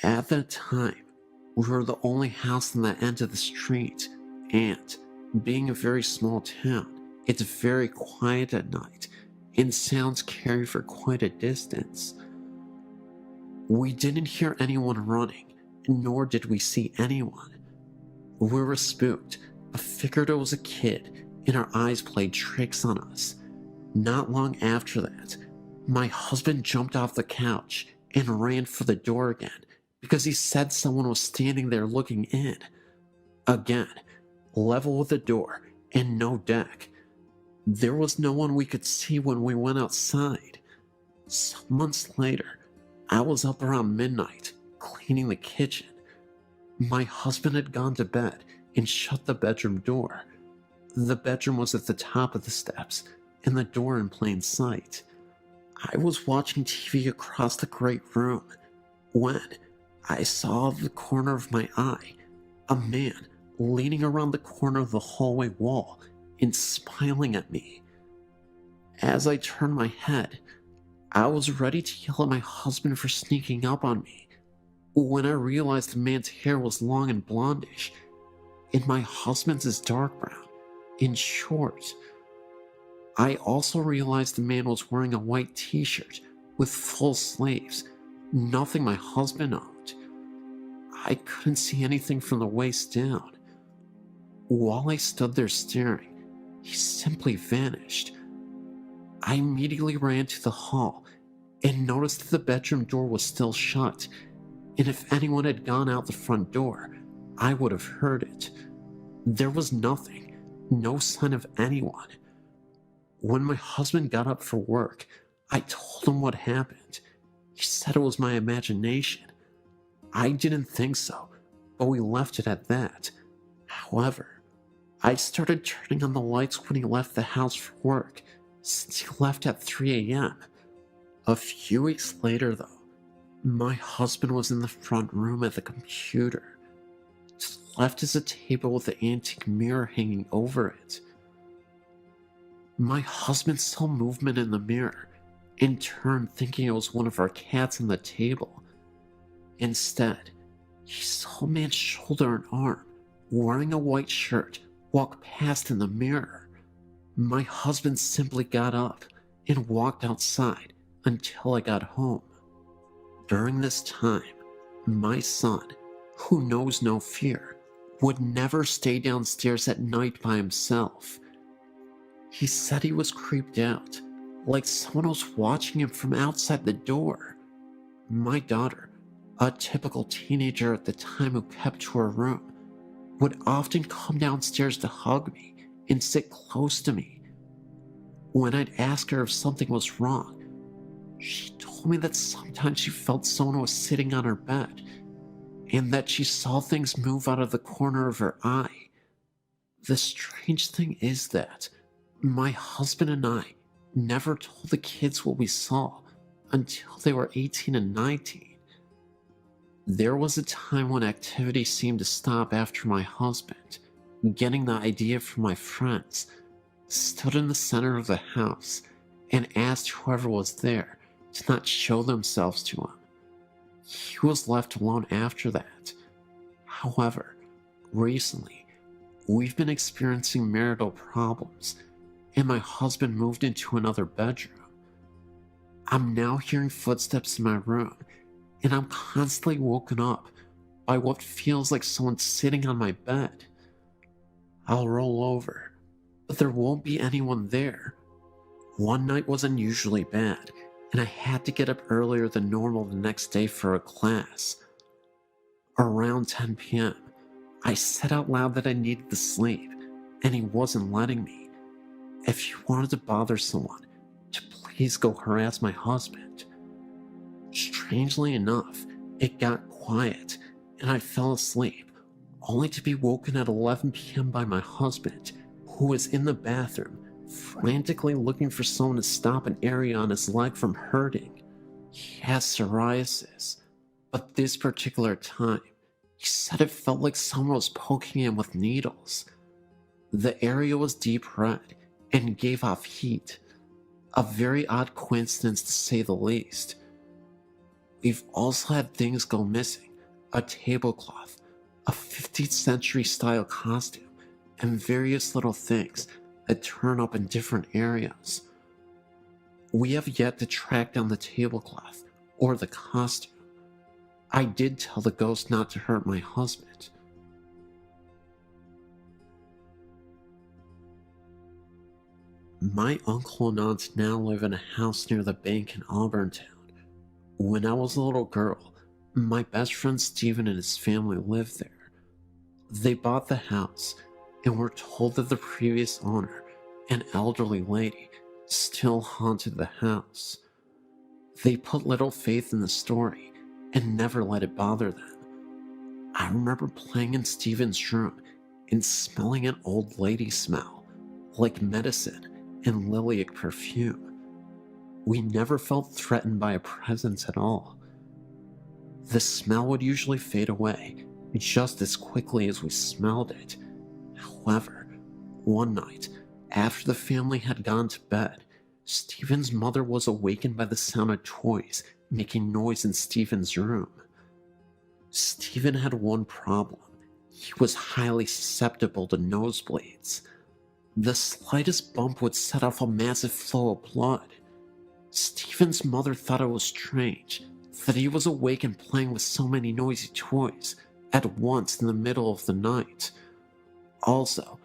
At that time, we were the only house on that end of the street, and being a very small town, it's very quiet at night, and sounds carry for quite a distance. We didn't hear anyone running, nor did we see anyone. We were spooked, but figured it was a kid, and our eyes played tricks on us. Not long after that, my husband jumped off the couch and ran for the door again because he said someone was standing there looking in. Again, level with the door and no deck. There was no one we could see when we went outside. Some months later, I was up around midnight cleaning the kitchen. My husband had gone to bed and shut the bedroom door. The bedroom was at the top of the steps and the door in plain sight. I was watching TV across the great room when I saw out of the corner of my eye a man leaning around the corner of the hallway wall and smiling at me. As I turned my head, I was ready to yell at my husband for sneaking up on me when I realized the man's hair was long and blondish, and my husband's is dark brown and short. I also realized the man was wearing a white t-shirt with full sleeves, nothing my husband owned. I couldn't see anything from the waist down. While I stood there staring, he simply vanished. I immediately ran to the hall and noticed that the bedroom door was still shut, and if anyone had gone out the front door, I would have heard it. There was nothing, no sign of anyone. When my husband got up for work, I told him what happened. He said it was my imagination. I didn't think so, but we left it at that. However, I started turning on the lights when he left the house for work, since he left at 3 a.m. A few weeks later, though, my husband was in the front room at the computer. To the left is a table with an antique mirror hanging over it. My husband saw movement in the mirror, in turn thinking it was one of our cats on the table. Instead, he saw a man's shoulder and arm, wearing a white shirt, walk past in the mirror. My husband simply got up and walked outside until I got home. During this time, my son, who knows no fear, would never stay downstairs at night by himself. He said he was creeped out, like someone was watching him from outside the door. My daughter, a typical teenager at the time who kept to her room, would often come downstairs to hug me and sit close to me. When I'd ask her if something was wrong, she told me that sometimes she felt someone was sitting on her bed, and that she saw things move out of the corner of her eye. The strange thing is that my husband and I never told the kids what we saw until they were 18 and 19. There was a time when activity seemed to stop after my husband, getting the idea from my friends, stood in the center of the house and asked whoever was there to not show themselves to him. He was left alone after that. However, recently, we've been experiencing marital problems, and my husband moved into another bedroom. I'm now hearing footsteps in my room, and I'm constantly woken up by what feels like someone sitting on my bed. I'll roll over, but there won't be anyone there. One night was unusually bad, and I had to get up earlier than normal the next day for a class. Around 10 p.m., I said out loud that I needed the sleep, and he wasn't letting me. If you wanted to bother someone, to please go harass my husband. Strangely enough, it got quiet, and I fell asleep, only to be woken at 11 p.m. by my husband, who was in the bathroom, frantically looking for someone to stop an area on his leg from hurting. He has psoriasis, but this particular time, he said it felt like someone was poking him with needles. The area was deep red and gave off heat. A very odd coincidence to say the least. We've also had things go missing: a tablecloth, a 15th century style costume, and various little things that turn up in different areas. We have yet to track down the tablecloth or the costume. I did tell the ghost not to hurt my husband. My uncle and aunt now live in a house near the bank in Auburntown. When I was a little girl, my best friend Stephen and his family lived there. They bought the house and were told that the previous owner, an elderly lady, still haunted the house. They put little faith in the story and never let it bother them. I remember playing in Stephen's room and smelling an old lady smell, like medicine and lilac perfume. We never felt threatened by a presence at all. The smell would usually fade away just as quickly as we smelled it. However, one night, after the family had gone to bed, Stephen's mother was awakened by the sound of toys making noise in Stephen's room. Stephen had one problem. He was highly susceptible to nosebleeds. The slightest bump would set off a massive flow of blood. Stephen's mother thought it was strange that he was awake and playing with so many noisy toys at once in the middle of the night. Also,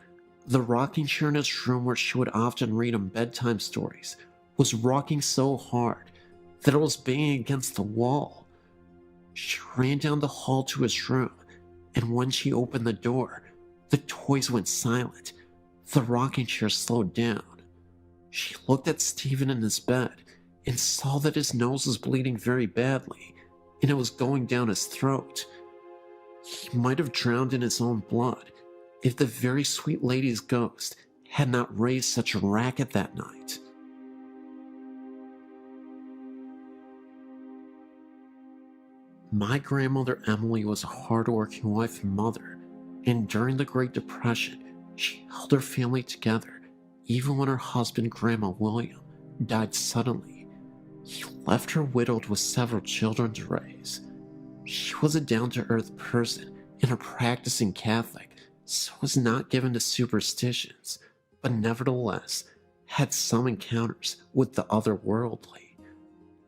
the rocking chair in his room where she would often read him bedtime stories was rocking so hard that it was banging against the wall. She ran down the hall to his room, and when she opened the door, the toys went silent. The rocking chair slowed down. She looked at Stephen in his bed and saw that his nose was bleeding very badly, and it was going down his throat. He might have drowned in his own blood if the very sweet lady's ghost had not raised such a racket that night. My grandmother Emily was a hard-working wife and mother, and during the Great Depression, she held her family together even when her husband, Grandma William, died suddenly. He left her widowed with several children to raise. She was a down-to-earth person and a practicing Catholic, so was not given to superstitions, but nevertheless had some encounters with the otherworldly.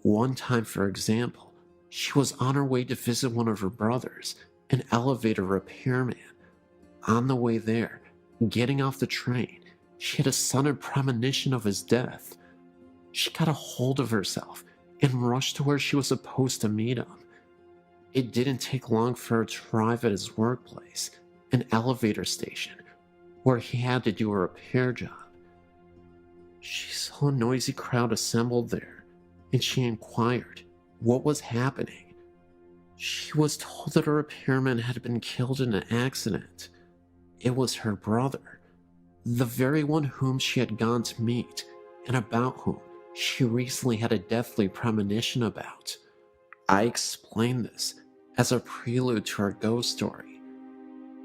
One time, for example, she was on her way to visit one of her brothers, an elevator repairman. On the way there, getting off the train, she had a sudden premonition of his death. She got a hold of herself and rushed to where she was supposed to meet him. It didn't take long for her to arrive at his workplace, an elevator station, where he had to do a repair job. She saw a noisy crowd assembled there, and she inquired what was happening. She was told that a repairman had been killed in an accident. It was her brother, the very one whom she had gone to meet, and about whom she recently had a deathly premonition about. I explained this as a prelude to her ghost story.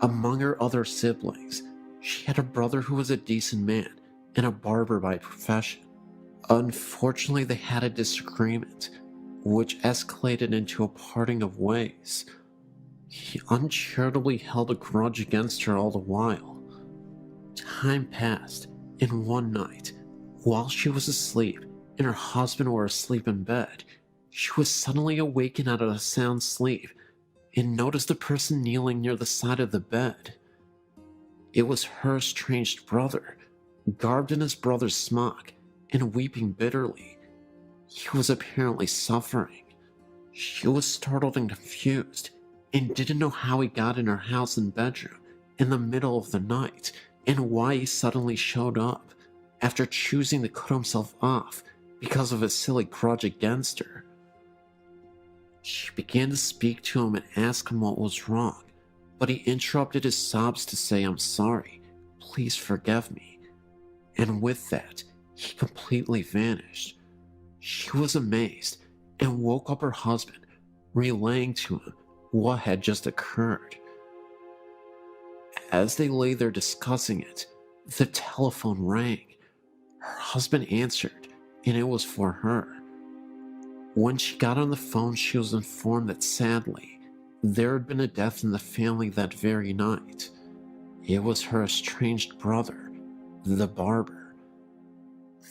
Among her other siblings, she had a brother who was a decent man and a barber by profession. Unfortunately, they had a disagreement, which escalated into a parting of ways. He uncharitably held a grudge against her all the while. Time passed, and one night, while she was asleep and her husband were asleep in bed, she was suddenly awakened out of a sound sleep and noticed a person kneeling near the side of the bed. It was her estranged brother, garbed in his brother's smock and weeping bitterly. He was apparently suffering. She was startled and confused and didn't know how he got in her house and bedroom in the middle of the night and why he suddenly showed up after choosing to cut himself off because of a silly grudge against her. She began to speak to him and ask him what was wrong, but he interrupted his sobs to say, "I'm sorry, please forgive me." And with that, he completely vanished. She was amazed and woke up her husband, relaying to him what had just occurred. As they lay there discussing it, the telephone rang. Her husband answered and it was for her. When she got on the phone, she was informed that sadly, there had been a death in the family that very night. It was her estranged brother, the barber.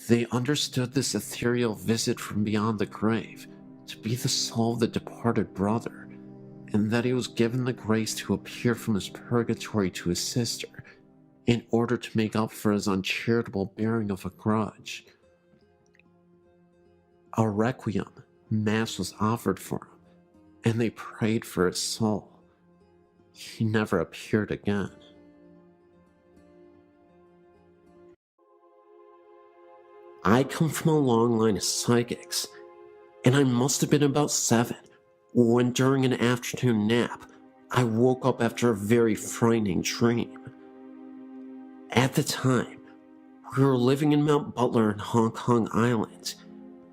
They understood this ethereal visit from beyond the grave to be the soul of the departed brother, and that he was given the grace to appear from his purgatory to his sister in order to make up for his uncharitable bearing of a grudge. A requiem mass was offered for him, and they prayed for his soul. He never appeared again. I come from a long line of psychics, and I must have been about 7 when during an afternoon nap, I woke up after a very frightening dream. At the time, we were living in Mount Butler in Hong Kong Island,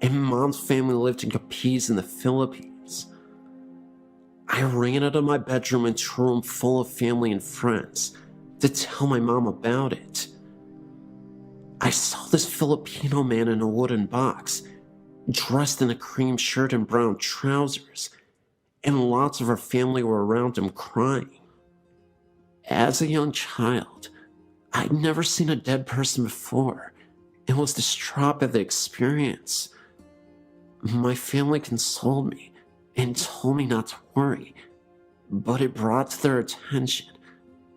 and Mom's family lived in Capiz in the Philippines. I ran out of my bedroom into a room full of family and friends to tell my mom about it. I saw this Filipino man in a wooden box, dressed in a cream shirt and brown trousers, and lots of our family were around him crying. As a young child, I'd never seen a dead person before and was distraught at the experience. My family consoled me and told me not to worry, but it brought to their attention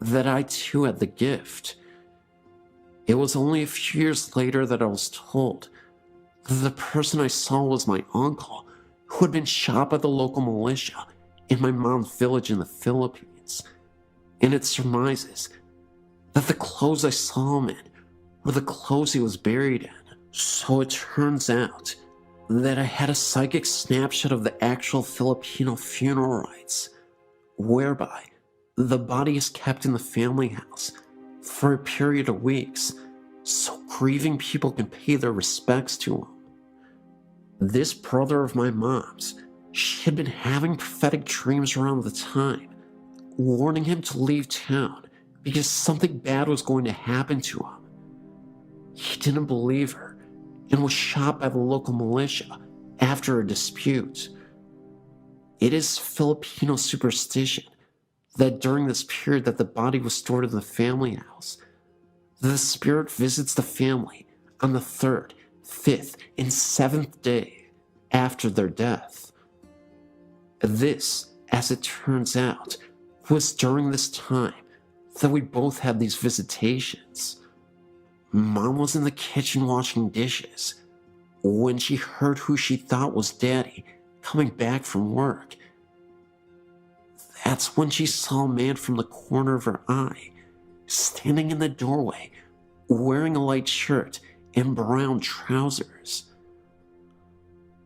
that I too had the gift. It was only a few years later that I was told that the person I saw was my uncle, who had been shot by the local militia in my mom's village in the Philippines, and it surmises that the clothes I saw him in were the clothes he was buried in. So it turns out that I had a psychic snapshot of the actual Filipino funeral rites, whereby the body is kept in the family house for a period of weeks so grieving people can pay their respects to him. This brother of my mom's, she had been having prophetic dreams around the time, warning him to leave town because something bad was going to happen to him. He didn't believe her and was shot by the local militia after a dispute. It is Filipino superstition that during this period that the body was stored in the family house, the spirit visits the family on the 3rd, 5th, and 7th day after their death. This, as it turns out, was during this time that we both had these visitations. Mom was in the kitchen washing dishes when she heard who she thought was Daddy coming back from work. That's when she saw a man from the corner of her eye, standing in the doorway, wearing a light shirt and brown trousers.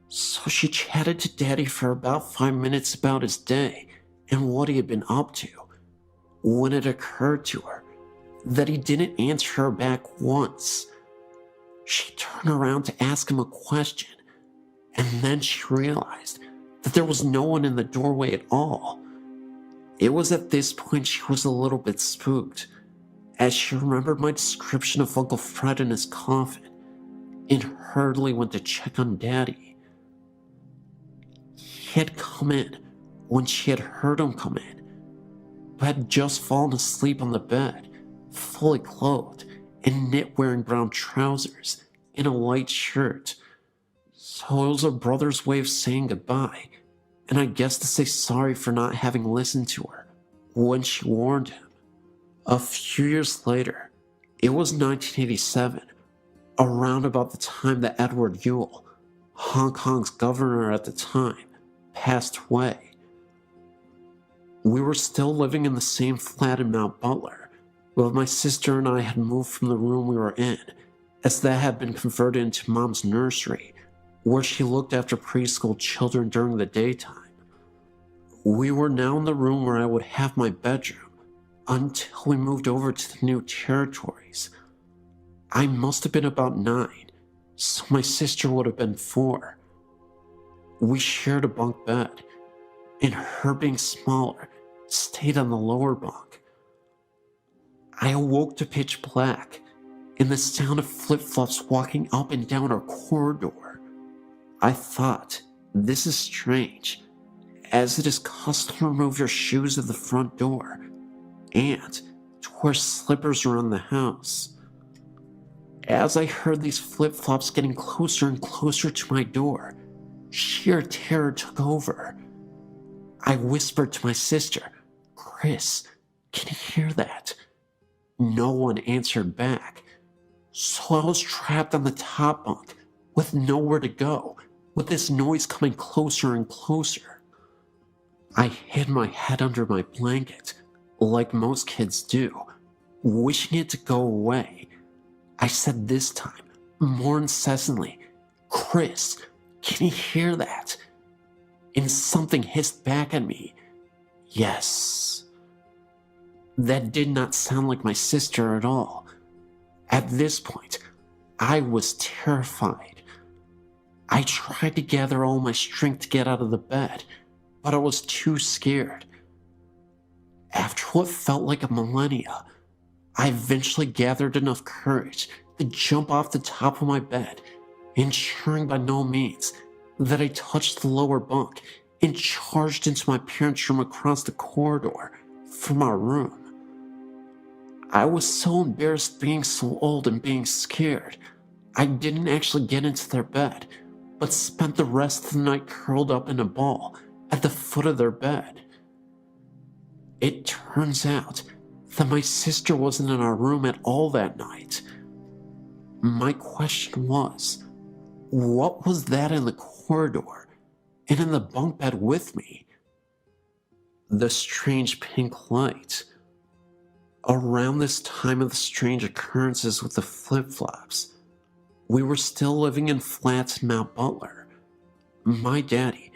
So she chatted to Daddy for about 5 minutes about his day and what he had been up to, when it occurred to her that he didn't answer her back once. She turned around to ask him a question, and then she realized that there was no one in the doorway at all. It was at this point she was a little bit spooked, as she remembered my description of Uncle Fred in his coffin, and hurriedly went to check on Daddy. He had come in when she had heard him come in, but had just fallen asleep on the bed, fully clothed, in knit-wearing brown trousers and a white shirt. So it was her brother's way of saying goodbye, and I guess to say sorry for not having listened to her when she warned him. A few years later, it was 1987, around about the time that Edward Yule, Hong Kong's governor at the time, passed away. We were still living in the same flat in Mount Butler, but my sister and I had moved from the room we were in, as that had been converted into Mom's nursery, where she looked after preschool children during the daytime. We were now in the room where I would have my bedroom, until we moved over to the new territories. I must have been about 9, so my sister would have been 4. We shared a bunk bed, and her being smaller, stayed on the lower bunk. I awoke to pitch black, and the sound of flip-flops walking up and down our corridor. I thought, this is strange, as it is custom to remove your shoes at the front door and to wear slippers around the house. As I heard these flip-flops getting closer and closer to my door, sheer terror took over. I whispered to my sister, "Chris, can you hear that?" No one answered back, so I was trapped on the top bunk with nowhere to go, with this noise coming closer and closer. I hid my head under my blanket, like most kids do, wishing it to go away. I said this time, more incessantly, "Chris, can you hear that?" And something hissed back at me, "Yes." That did not sound like my sister at all. At this point, I was terrified. I tried to gather all my strength to get out of the bed, but I was too scared. After what felt like a millennia, I eventually gathered enough courage to jump off the top of my bed, ensuring by no means that I touched the lower bunk and charged into my parents' room across the corridor from our room. I was so embarrassed being so old and being scared, I didn't actually get into their bed, but spent the rest of the night curled up in a ball at the foot of their bed. It turns out that my sister wasn't in our room at all that night. My question was, what was that in the corridor and in the bunk bed with me? The strange pink light. Around this time of the strange occurrences with the flip-flops, we were still living in flats in Mount Butler. My daddy,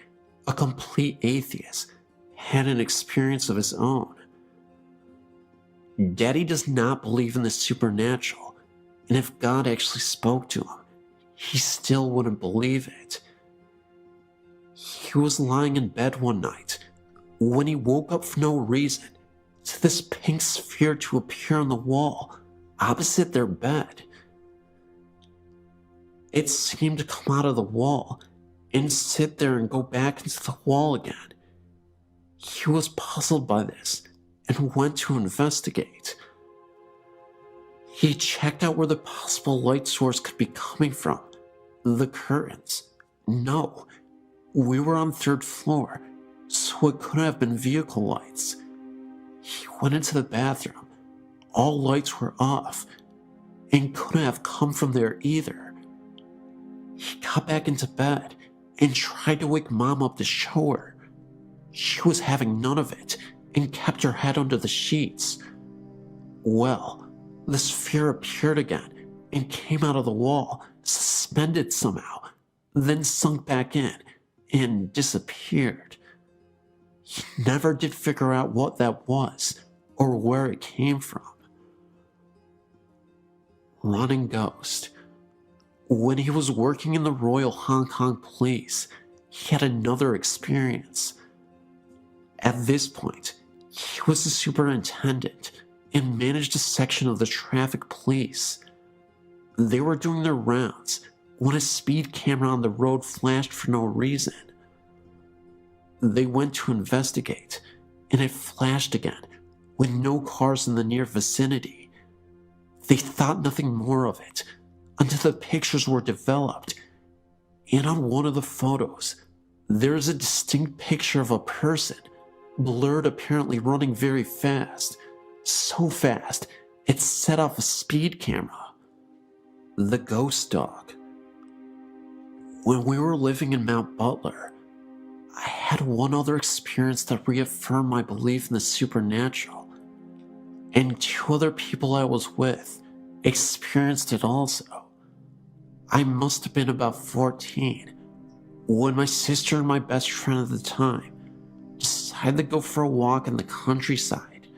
a complete atheist, had an experience of his own. Daddy does not believe in the supernatural, and if God actually spoke to him, he still wouldn't believe it. He was lying in bed one night when he woke up for no reason to this pink sphere to appear on the wall opposite their bed. It seemed to come out of the wall and sit there and go back into the wall again. He was puzzled by this and went to investigate. He checked out where the possible light source could be coming from. The curtains. No, we were on 3rd floor, so it couldn't have been vehicle lights. He went into the bathroom. All lights were off and couldn't have come from there either. He got back into bed and tried to wake Mom up to show her. She was having none of it and kept her head under the sheets. Well, the sphere appeared again and came out of the wall, suspended somehow, then sunk back in and disappeared. He never did figure out what that was or where it came from. Running ghost. When he was working in the Royal Hong Kong Police, he had another experience. At this point, he was the superintendent and managed a section of the traffic police. They were doing their rounds when a speed camera on the road flashed for no reason. They went to investigate, and it flashed again with no cars in the near vicinity. They thought nothing more of it until the pictures were developed, and on one of the photos, there is a distinct picture of a person, blurred, apparently running very fast. So fast, it set off a speed camera. The ghost dog. When we were living in Mount Butler, I had one other experience that reaffirmed my belief in the supernatural, and 2 other people I was with experienced it also. I must have been about 14 when my sister and my best friend at the time decided to go for a walk in the countryside.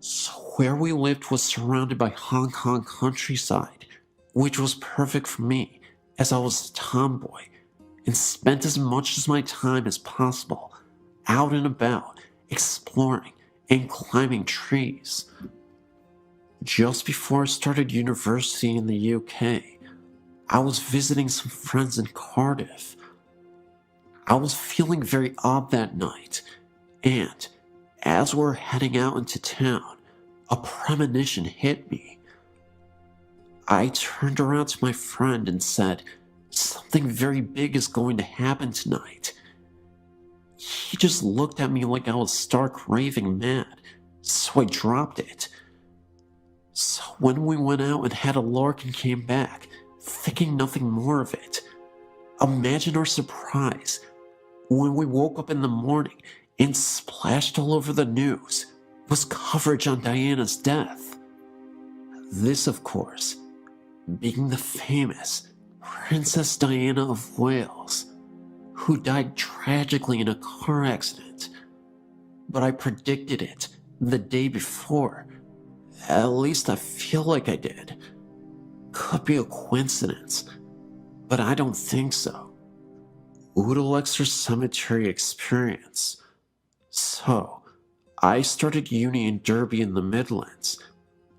So where we lived was surrounded by Hong Kong countryside, which was perfect for me as I was a tomboy and spent as much of my time as possible out and about, exploring and climbing trees. Just before I started university in the UK, I was visiting some friends in Cardiff. I was feeling very odd that night, and as we were heading out into town, a premonition hit me. I turned around to my friend and said, "Something very big is going to happen tonight." He just looked at me like I was stark raving mad, so I dropped it. So when we went out and had a lark and came back, thinking nothing more of it, imagine our surprise when we woke up in the morning and splashed all over the news was coverage on Diana's death. This, of course, being the famous Princess Diana of Wales, who died tragically in a car accident. But I predicted it the day before. At least I feel like I did. Could be a coincidence, but I don't think so. Udalexer Cemetery experience. So, I started uni in Derby in the Midlands,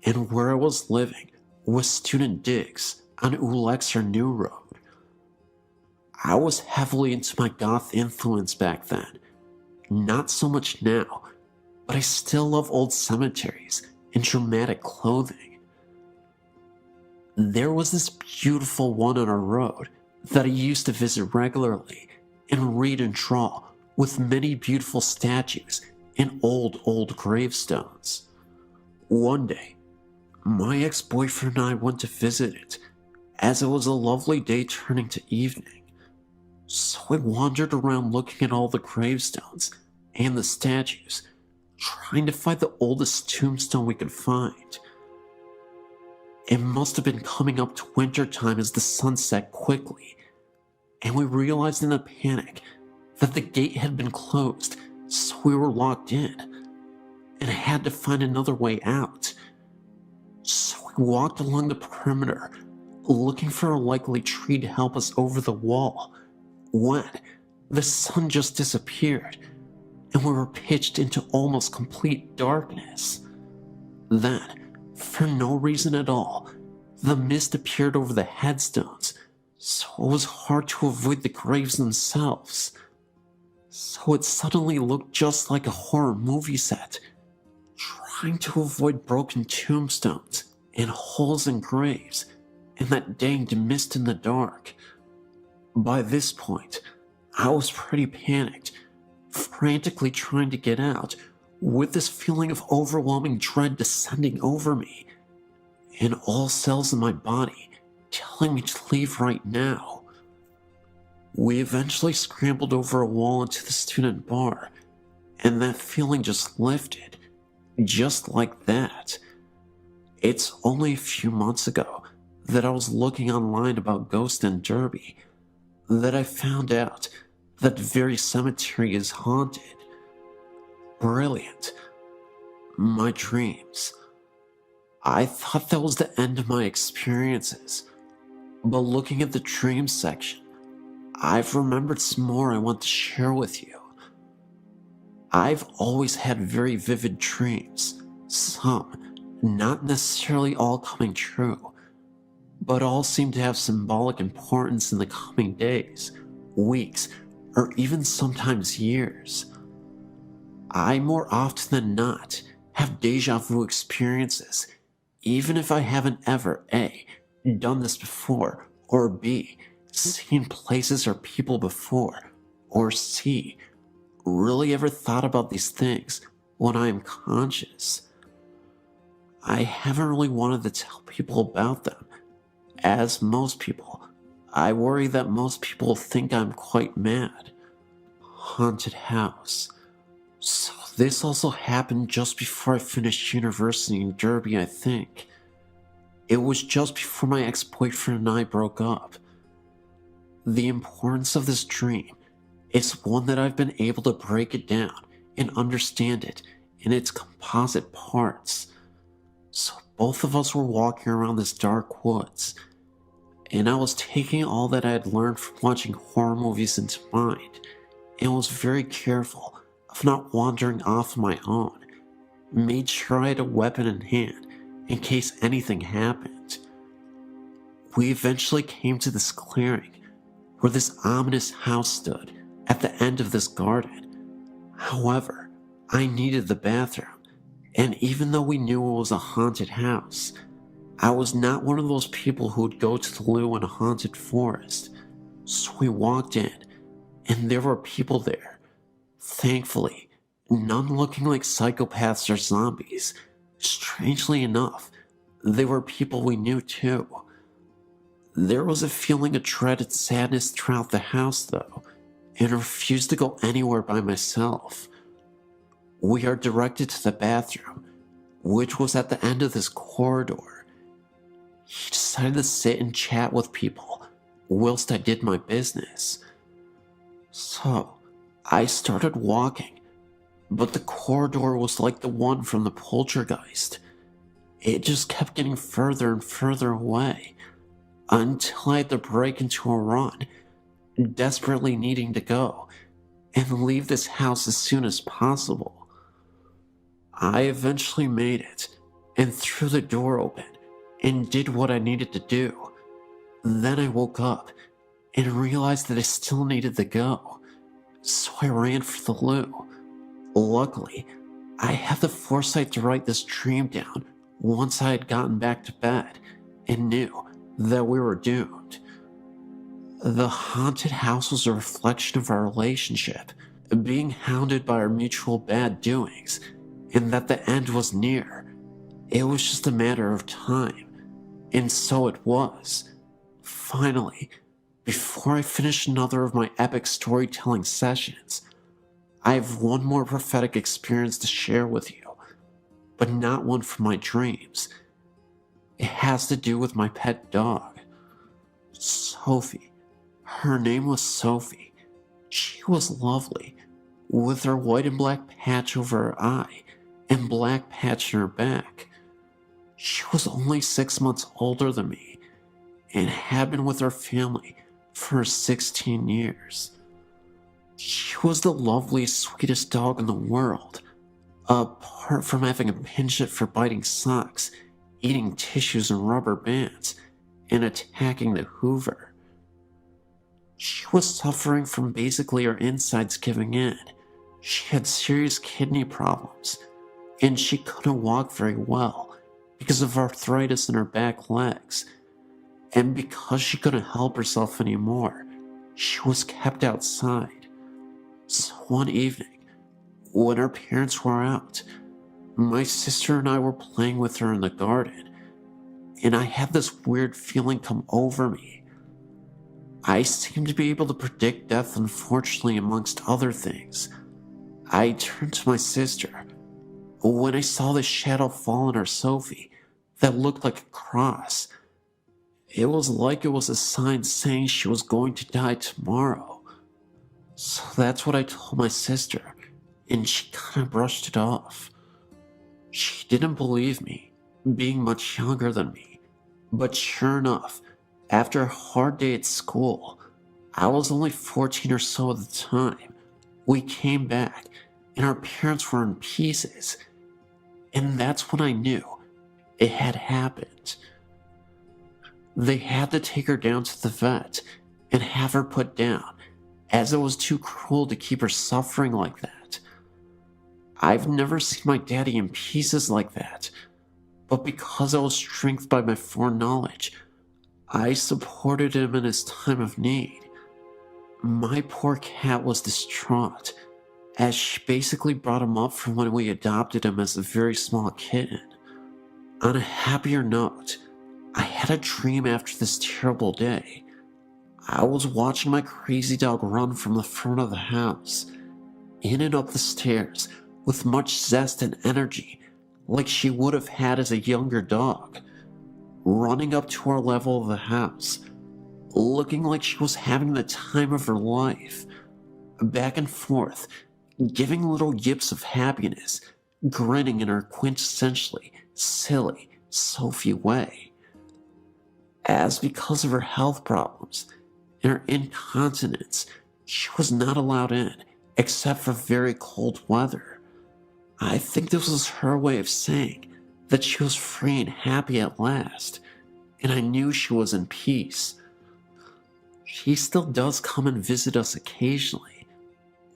and where I was living was student digs on Ulexer New Road. I was heavily into my goth influence back then. Not so much now, but I still love old cemeteries and dramatic clothing. There was this beautiful one on our road that I used to visit regularly and read and draw, with many beautiful statues and old gravestones. One day, my ex-boyfriend and I went to visit it, as it was a lovely day turning to evening. So I wandered around looking at all the gravestones and the statues, trying to find the oldest tombstone we could find. It must have been coming up to winter time as the sun set quickly, and we realized in a panic that the gate had been closed, so we were locked in, and had to find another way out. So we walked along the perimeter, looking for a likely tree to help us over the wall, when the sun just disappeared, and we were pitched into almost complete darkness. Then, for no reason at all, the mist appeared over the headstones, so it was hard to avoid the graves themselves. So it suddenly looked just like a horror movie set, trying to avoid broken tombstones and holes in graves and that danged mist in the dark. By this point, I was pretty panicked, frantically trying to get out, with this feeling of overwhelming dread descending over me, and all cells in my body telling me to leave right now. We eventually scrambled over a wall into the student bar, and that feeling just lifted, just like that. It's only a few months ago that I was looking online about ghosts in Derby that I found out that very cemetery is haunted. Brilliant. My dreams. I thought that was the end of my experiences, but looking at the dreams section, I've remembered some more I want to share with you. I've always had very vivid dreams, some not necessarily all coming true, but all seem to have symbolic importance in the coming days, weeks, or even sometimes years. I more often than not have deja vu experiences, even if I haven't ever A, done this before, or B, seen places or people before, or C, really ever thought about these things when I am conscious. I haven't really wanted to tell people about them, as most people, I worry that most people think I'm quite mad. Haunted house. So this also happened just before I finished university in Derby, I think. It was just before my ex-boyfriend and I broke up. The importance of this dream is one that I've been able to break it down and understand it in its composite parts. So both of us were walking around this dark woods, and I was taking all that I had learned from watching horror movies into mind, and was very careful of not wandering off on my own. Made sure I had a weapon in hand, in case anything happened. We eventually came to this clearing where this ominous house stood at the end of this garden. However, I needed the bathroom, and even though we knew it was a haunted house, I was not one of those people who would go to the loo in a haunted forest. So we walked in, and there were people there. Thankfully, none looking like psychopaths or zombies. Strangely enough, they were people we knew too. There was a feeling of dreaded sadness throughout the house though, and I refused to go anywhere by myself. We are directed to the bathroom, which was at the end of this corridor. He decided to sit and chat with people whilst I did my business. So, I started walking, but the corridor was like the one from the poltergeist. It just kept getting further and further away, until I had to break into a run, desperately needing to go and leave this house as soon as possible. I eventually made it and threw the door open and did what I needed to do. Then I woke up and realized that I still needed to go, so I ran for the loo. Luckily, I had the foresight to write this dream down once I had gotten back to bed and knew that we were doomed. The haunted house was a reflection of our relationship, being hounded by our mutual bad doings, and that the end was near. It was just a matter of time, and so it was. Finally, before I finish another of my epic storytelling sessions, I have one more prophetic experience to share with you, but not one from my dreams. It has to do with my pet dog, Sophie. Her name was Sophie. She was lovely, with her white and black patch over her eye and black patch in her back. She was only 6 months older than me and had been with her family for 16 years. She was the loveliest, sweetest dog in the world, apart from having a penchant for biting socks, eating tissues and rubber bands, and attacking the Hoover. She was suffering from basically her insides giving in. She had serious kidney problems, and she couldn't walk very well because of arthritis in her back legs. And because she couldn't help herself anymore, she was kept outside. So one evening, when our parents were out, my sister and I were playing with her in the garden, and I had this weird feeling come over me. I seemed to be able to predict death, unfortunately, amongst other things. I turned to my sister when I saw this shadow fall on our Sophie that looked like a cross. It was like it was a sign saying she was going to die tomorrow. So that's what I told my sister, and she kind of brushed it off. She didn't believe me, being much younger than me. But sure enough, after a hard day at school, I was only 14 or so at the time, we came back, and our parents were in pieces. And that's when I knew it had happened. They had to take her down to the vet and have her put down, as it was too cruel to keep her suffering like that. I've never seen my daddy in pieces like that, but because I was strengthened by my foreknowledge, I supported him in his time of need. My poor cat was distraught, as she basically brought him up from when we adopted him as a very small kitten. On a happier note, I had a dream after this terrible day. I was watching my crazy dog run from the front of the house, in and up the stairs, with much zest and energy, like she would have had as a younger dog, running up to our level of the house, looking like she was having the time of her life, back and forth, giving little yips of happiness, grinning in her quintessentially silly Sophie way. As because of her health problems and her incontinence, she was not allowed in except for very cold weather. I think this was her way of saying that she was free and happy at last, and I knew she was in peace. She still does come and visit us occasionally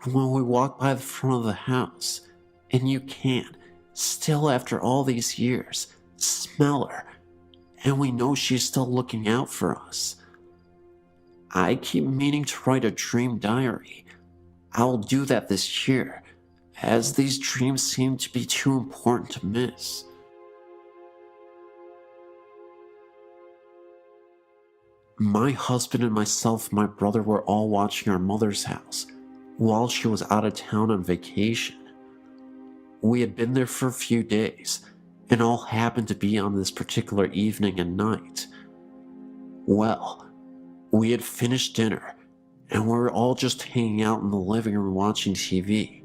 when we walk by the front of the house, and you can, still after all these years, smell her, and we know she's still looking out for us. I keep meaning to write a dream diary. I'll do that this year, as these dreams seem to be too important to miss. My husband and myself and my brother were all watching our mother's house while she was out of town on vacation. We had been there for a few days, and all happened to be on this particular evening and night. Well, we had finished dinner, and we were all just hanging out in the living room watching TV.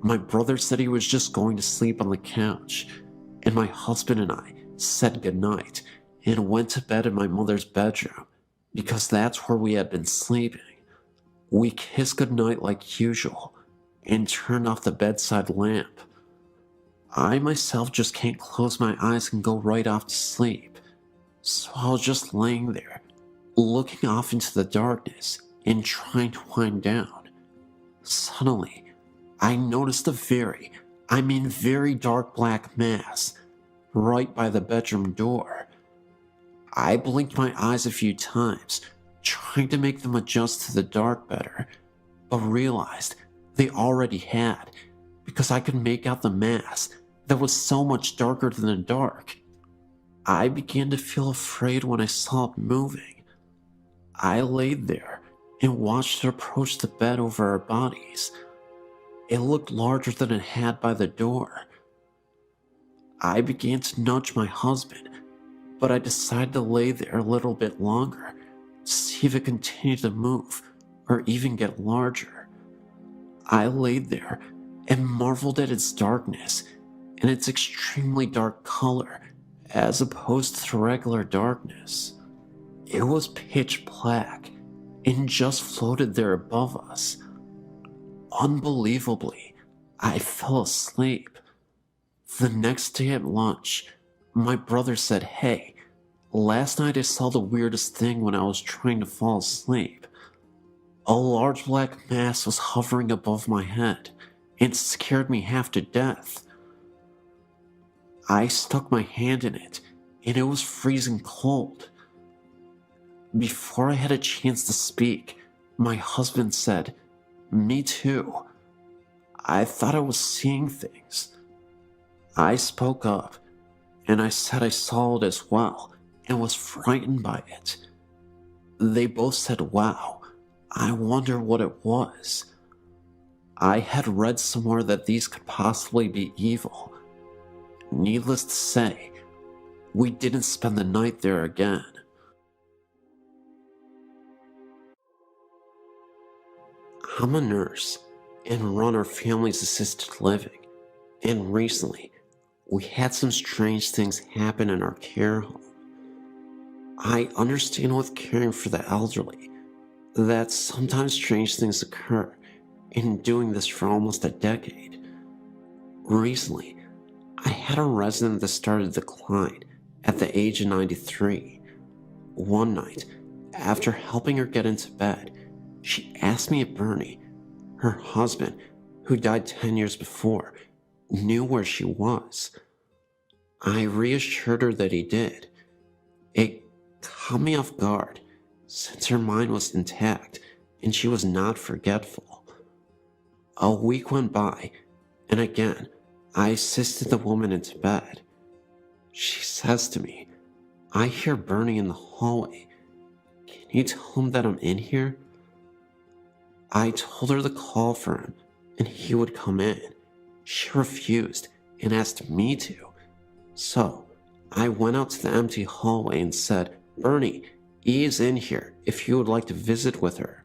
My brother said he was just going to sleep on the couch, and my husband and I said goodnight and went to bed in my mother's bedroom, because that's where we had been sleeping. We kissed goodnight like usual, and turned off the bedside lamp. I myself just can't close my eyes and go right off to sleep, so I was just laying there, looking off into the darkness and trying to wind down. Suddenly, I noticed a very dark black mass right by the bedroom door. I blinked my eyes a few times, trying to make them adjust to the dark better, but realized they already had, because I could make out the mass that was so much darker than the dark. I began to feel afraid when I saw it moving. I laid there and watched it approach the bed over our bodies. It looked larger than it had by the door. I began to nudge my husband, but I decided to lay there a little bit longer to see if it continued to move or even get larger. I laid there and marveled at its darkness and its extremely dark color as opposed to the regular darkness. It was pitch black and just floated there above us. Unbelievably, I fell asleep. The next day at lunch, my brother said, "Hey, last night I saw the weirdest thing when I was trying to fall asleep. A large black mass was hovering above my head and scared me half to death." I stuck my hand in it, and it was freezing cold. Before I had a chance to speak, my husband said, "Me too. I thought I was seeing things." I spoke up, and I said I saw it as well and was frightened by it. They both said, "Wow, I wonder what it was." I had read somewhere that these could possibly be evil. Needless to say, we didn't spend the night there again. I'm a nurse and run our family's assisted living, and recently we had some strange things happen in our care home. I understand with caring for the elderly that sometimes strange things occur, in doing this for almost a decade. Recently, I had a resident that started to decline at the age of 93. One night, after helping her get into bed, she asked me if Bernie, her husband, who died 10 years before, knew where she was. I reassured her that he did. It caught me off guard, since her mind was intact and she was not forgetful. A week went by, and again, I assisted the woman into bed. She says to me, "I hear Bernie in the hallway. Can you tell him that I'm in here?" I told her to call for him and he would come in. She refused and asked me to. So I went out to the empty hallway and said, "Bernie, E is in here if you would like to visit with her."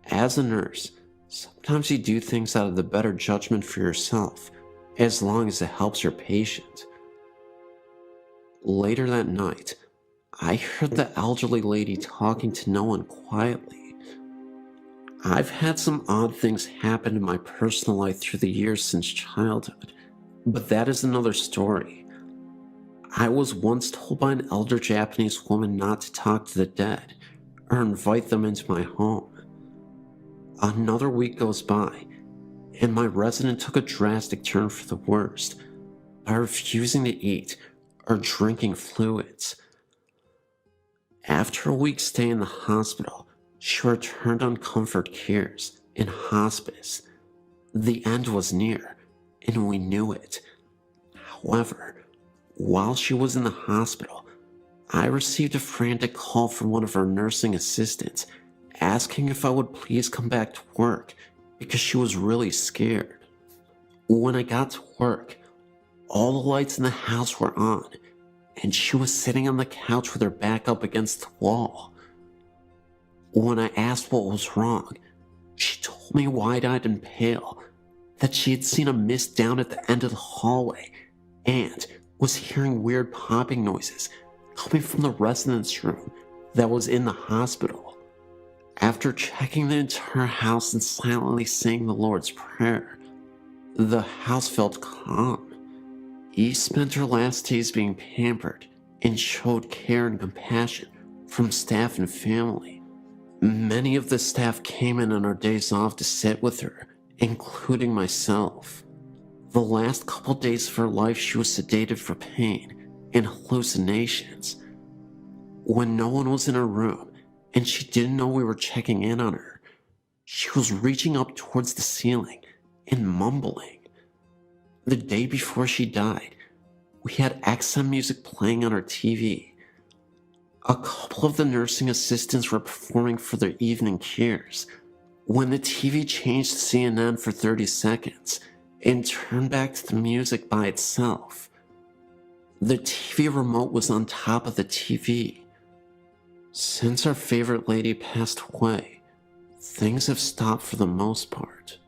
As a nurse, sometimes you do things out of the better judgment for yourself, as long as it helps your patient. Later that night, I heard the elderly lady talking to no one quietly. I've had some odd things happen in my personal life through the years since childhood, but that is another story. I was once told by an elder Japanese woman not to talk to the dead or invite them into my home. Another week goes by, and my resident took a drastic turn for the worst by refusing to eat or drinking fluids. After a week's stay in the hospital, she returned on comfort cares in hospice. The end was near, and we knew it. However, while she was in the hospital, I received a frantic call from one of our nursing assistants asking if I would please come back to work because she was really scared. When I got to work, all the lights in the house were on, and she was sitting on the couch with her back up against the wall. When I asked what was wrong, she told me wide-eyed and pale that she had seen a mist down at the end of the hallway and was hearing weird popping noises coming from the residence room that was in the hospital. After checking the entire house and silently saying the Lord's Prayer, the house felt calm. Eve spent her last days being pampered and showed care and compassion from staff and family. Many of the staff came in on our days off to sit with her, including myself. The last couple days of her life, she was sedated for pain and hallucinations. When no one was in her room and she didn't know we were checking in on her, she was reaching up towards the ceiling and mumbling. The day before she died, we had XM music playing on our TV. A couple of the nursing assistants were performing for their evening cares when the TV changed to CNN for 30 seconds and turned back to the music by itself. The TV remote was on top of the TV. Since our favorite lady passed away, things have stopped for the most part.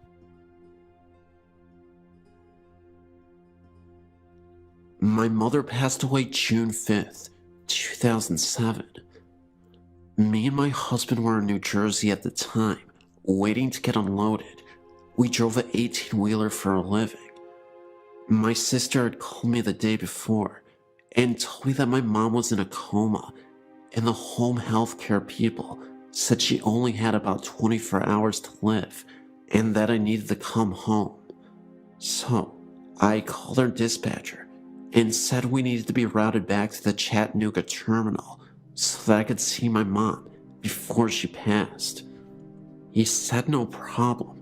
My mother passed away June 5th, 2007. Me and my husband were in New Jersey at the time, waiting to get unloaded. We drove an 18-wheeler for a living. My sister had called me the day before and told me that my mom was in a coma, and the home health care people said she only had about 24 hours to live and that I needed to come home. So I called our dispatcher and said we needed to be routed back to the Chattanooga terminal so that I could see my mom before she passed. He said no problem.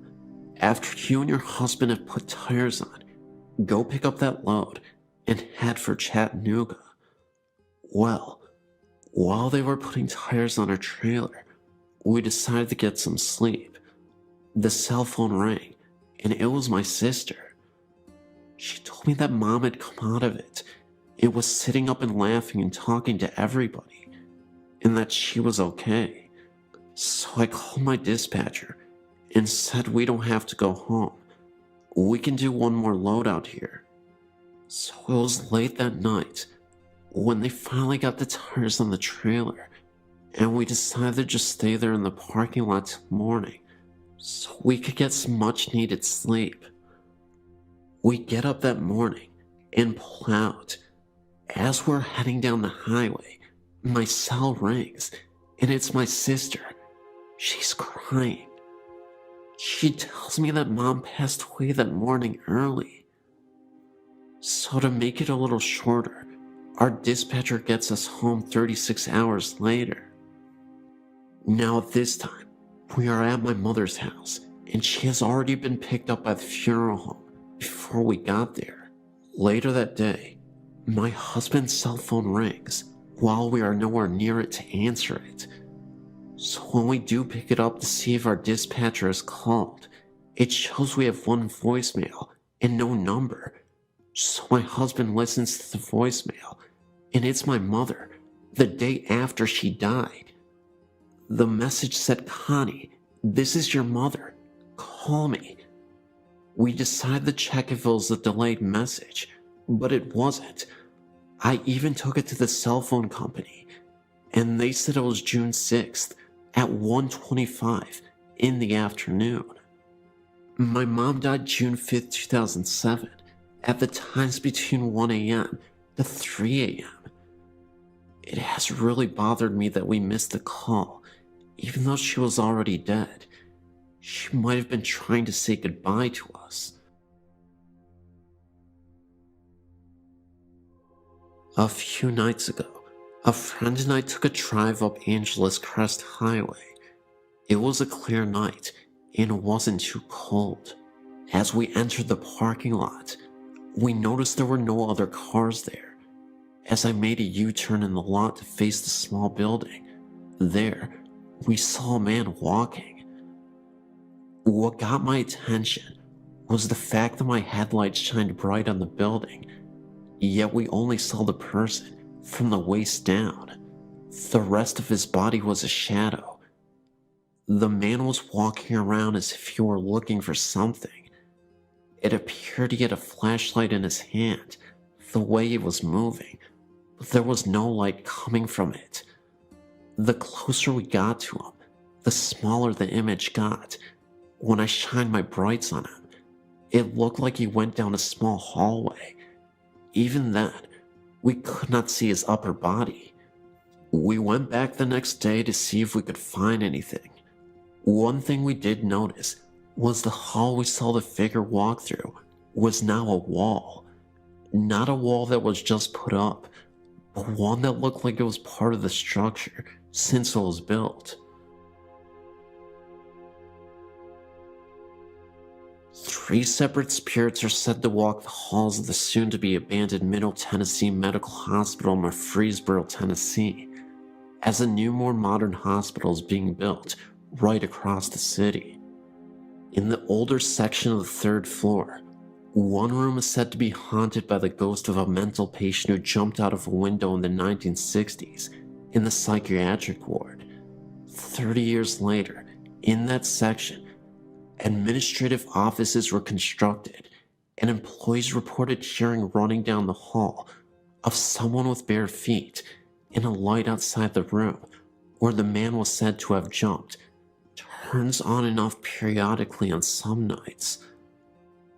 After you and your husband have put tires on, go pick up that load and head for Chattanooga. Well, while they were putting tires on our trailer, we decided to get some sleep. The cell phone rang, and it was my sister. She told me that Mom had come out of it and was sitting up and laughing and talking to everybody, and that she was okay. So I called my dispatcher and said we don't have to go home. We can do one more load out here. So it was late that night when they finally got the tires on the trailer, and we decided to just stay there in the parking lot till morning so we could get some much needed sleep. We get up that morning and pull out. As we're heading down the highway, my cell rings, and it's my sister. She's crying. She tells me that Mom passed away that morning early. So to make it a little shorter, our dispatcher gets us home 36 hours later. Now at this time, we are at my mother's house, and she has already been picked up by the funeral home before we got there. Later that day, my husband's cell phone rings while we are nowhere near it to answer it. So when we do pick it up to see if our dispatcher is called, it shows we have one voicemail and no number. So my husband listens to the voicemail, and it's my mother, the day after she died. The message said, "Connie, this is your mother. Call me." We decided to check if it was a delayed message, but it wasn't. I even took it to the cell phone company, and they said it was June 6th at 1:25 in the afternoon. My mom died June 5th, 2007, at the times between 1 a.m. to 3 a.m. It has really bothered me that we missed the call, even though she was already dead. She might have been trying to say goodbye to us. A few nights ago, a friend and I took a drive up Angeles Crest Highway. It was a clear night, and it wasn't too cold. As we entered the parking lot, we noticed there were no other cars there. As I made a U-turn in the lot to face the small building, there, we saw a man walking. What got my attention was the fact that my headlights shined bright on the building, yet we only saw the person from the waist down. The rest of his body was a shadow. The man was walking around as if he were looking for something. It appeared he had a flashlight in his hand, the way he was moving, but there was no light coming from it. The closer we got to him, the smaller the image got. When I shined my brights on him, it looked like he went down a small hallway. Even then, we could not see his upper body. We went back the next day to see if we could find anything. One thing we did notice was the hall we saw the figure walk through was now a wall. Not a wall that was just put up, but one that looked like it was part of the structure since it was built. 3 separate spirits are said to walk the halls of the soon-to-be abandoned Middle Tennessee Medical Hospital in Murfreesboro, Tennessee, as a new, more modern hospital is being built right across the city. In the older section of the 3rd floor, one room is said to be haunted by the ghost of a mental patient who jumped out of a window in the 1960s in the psychiatric ward. 30 years later, in that section, administrative offices were constructed, and employees reported hearing running down the hall of someone with bare feet, and a light outside the room where the man was said to have jumped turns on and off periodically on some nights.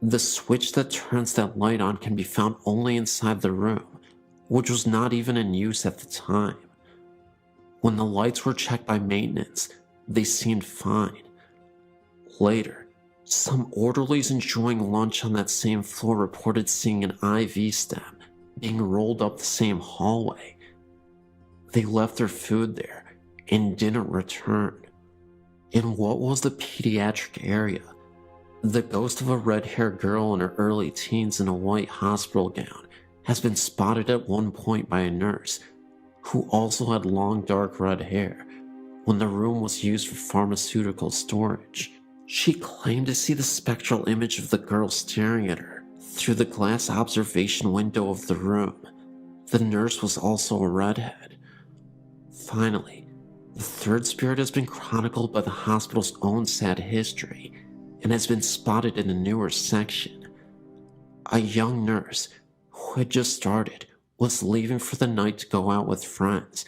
The switch that turns that light on can be found only inside the room, which was not even in use at the time. When the lights were checked by maintenance, they seemed fine. Later, some orderlies enjoying lunch on that same floor reported seeing an IV stem being rolled up the same hallway. They left their food there and didn't return. In what was the pediatric area, the ghost of a red-haired girl in her early teens in a white hospital gown has been spotted at one point by a nurse who also had long dark red hair when the room was used for pharmaceutical storage. She claimed to see the spectral image of the girl staring at her through the glass observation window of the room. The nurse was also a redhead. Finally, the 3rd spirit has been chronicled by the hospital's own sad history and has been spotted in a newer section. A young nurse who had just started was leaving for the night to go out with friends.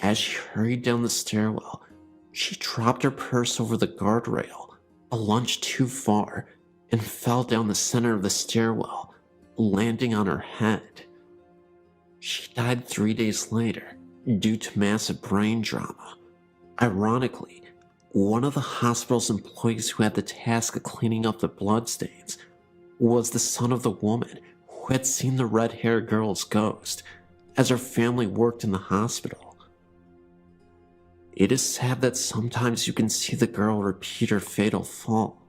As she hurried down the stairwell, she dropped her purse over the guardrail, a lunge too far, and fell down the center of the stairwell, landing on her head. She died 3 days later due to massive brain trauma. Ironically, one of the hospital's employees who had the task of cleaning up the bloodstains was the son of the woman who had seen the red-haired girl's ghost as her family worked in the hospital. It is sad that sometimes you can see the girl repeat her fatal fall.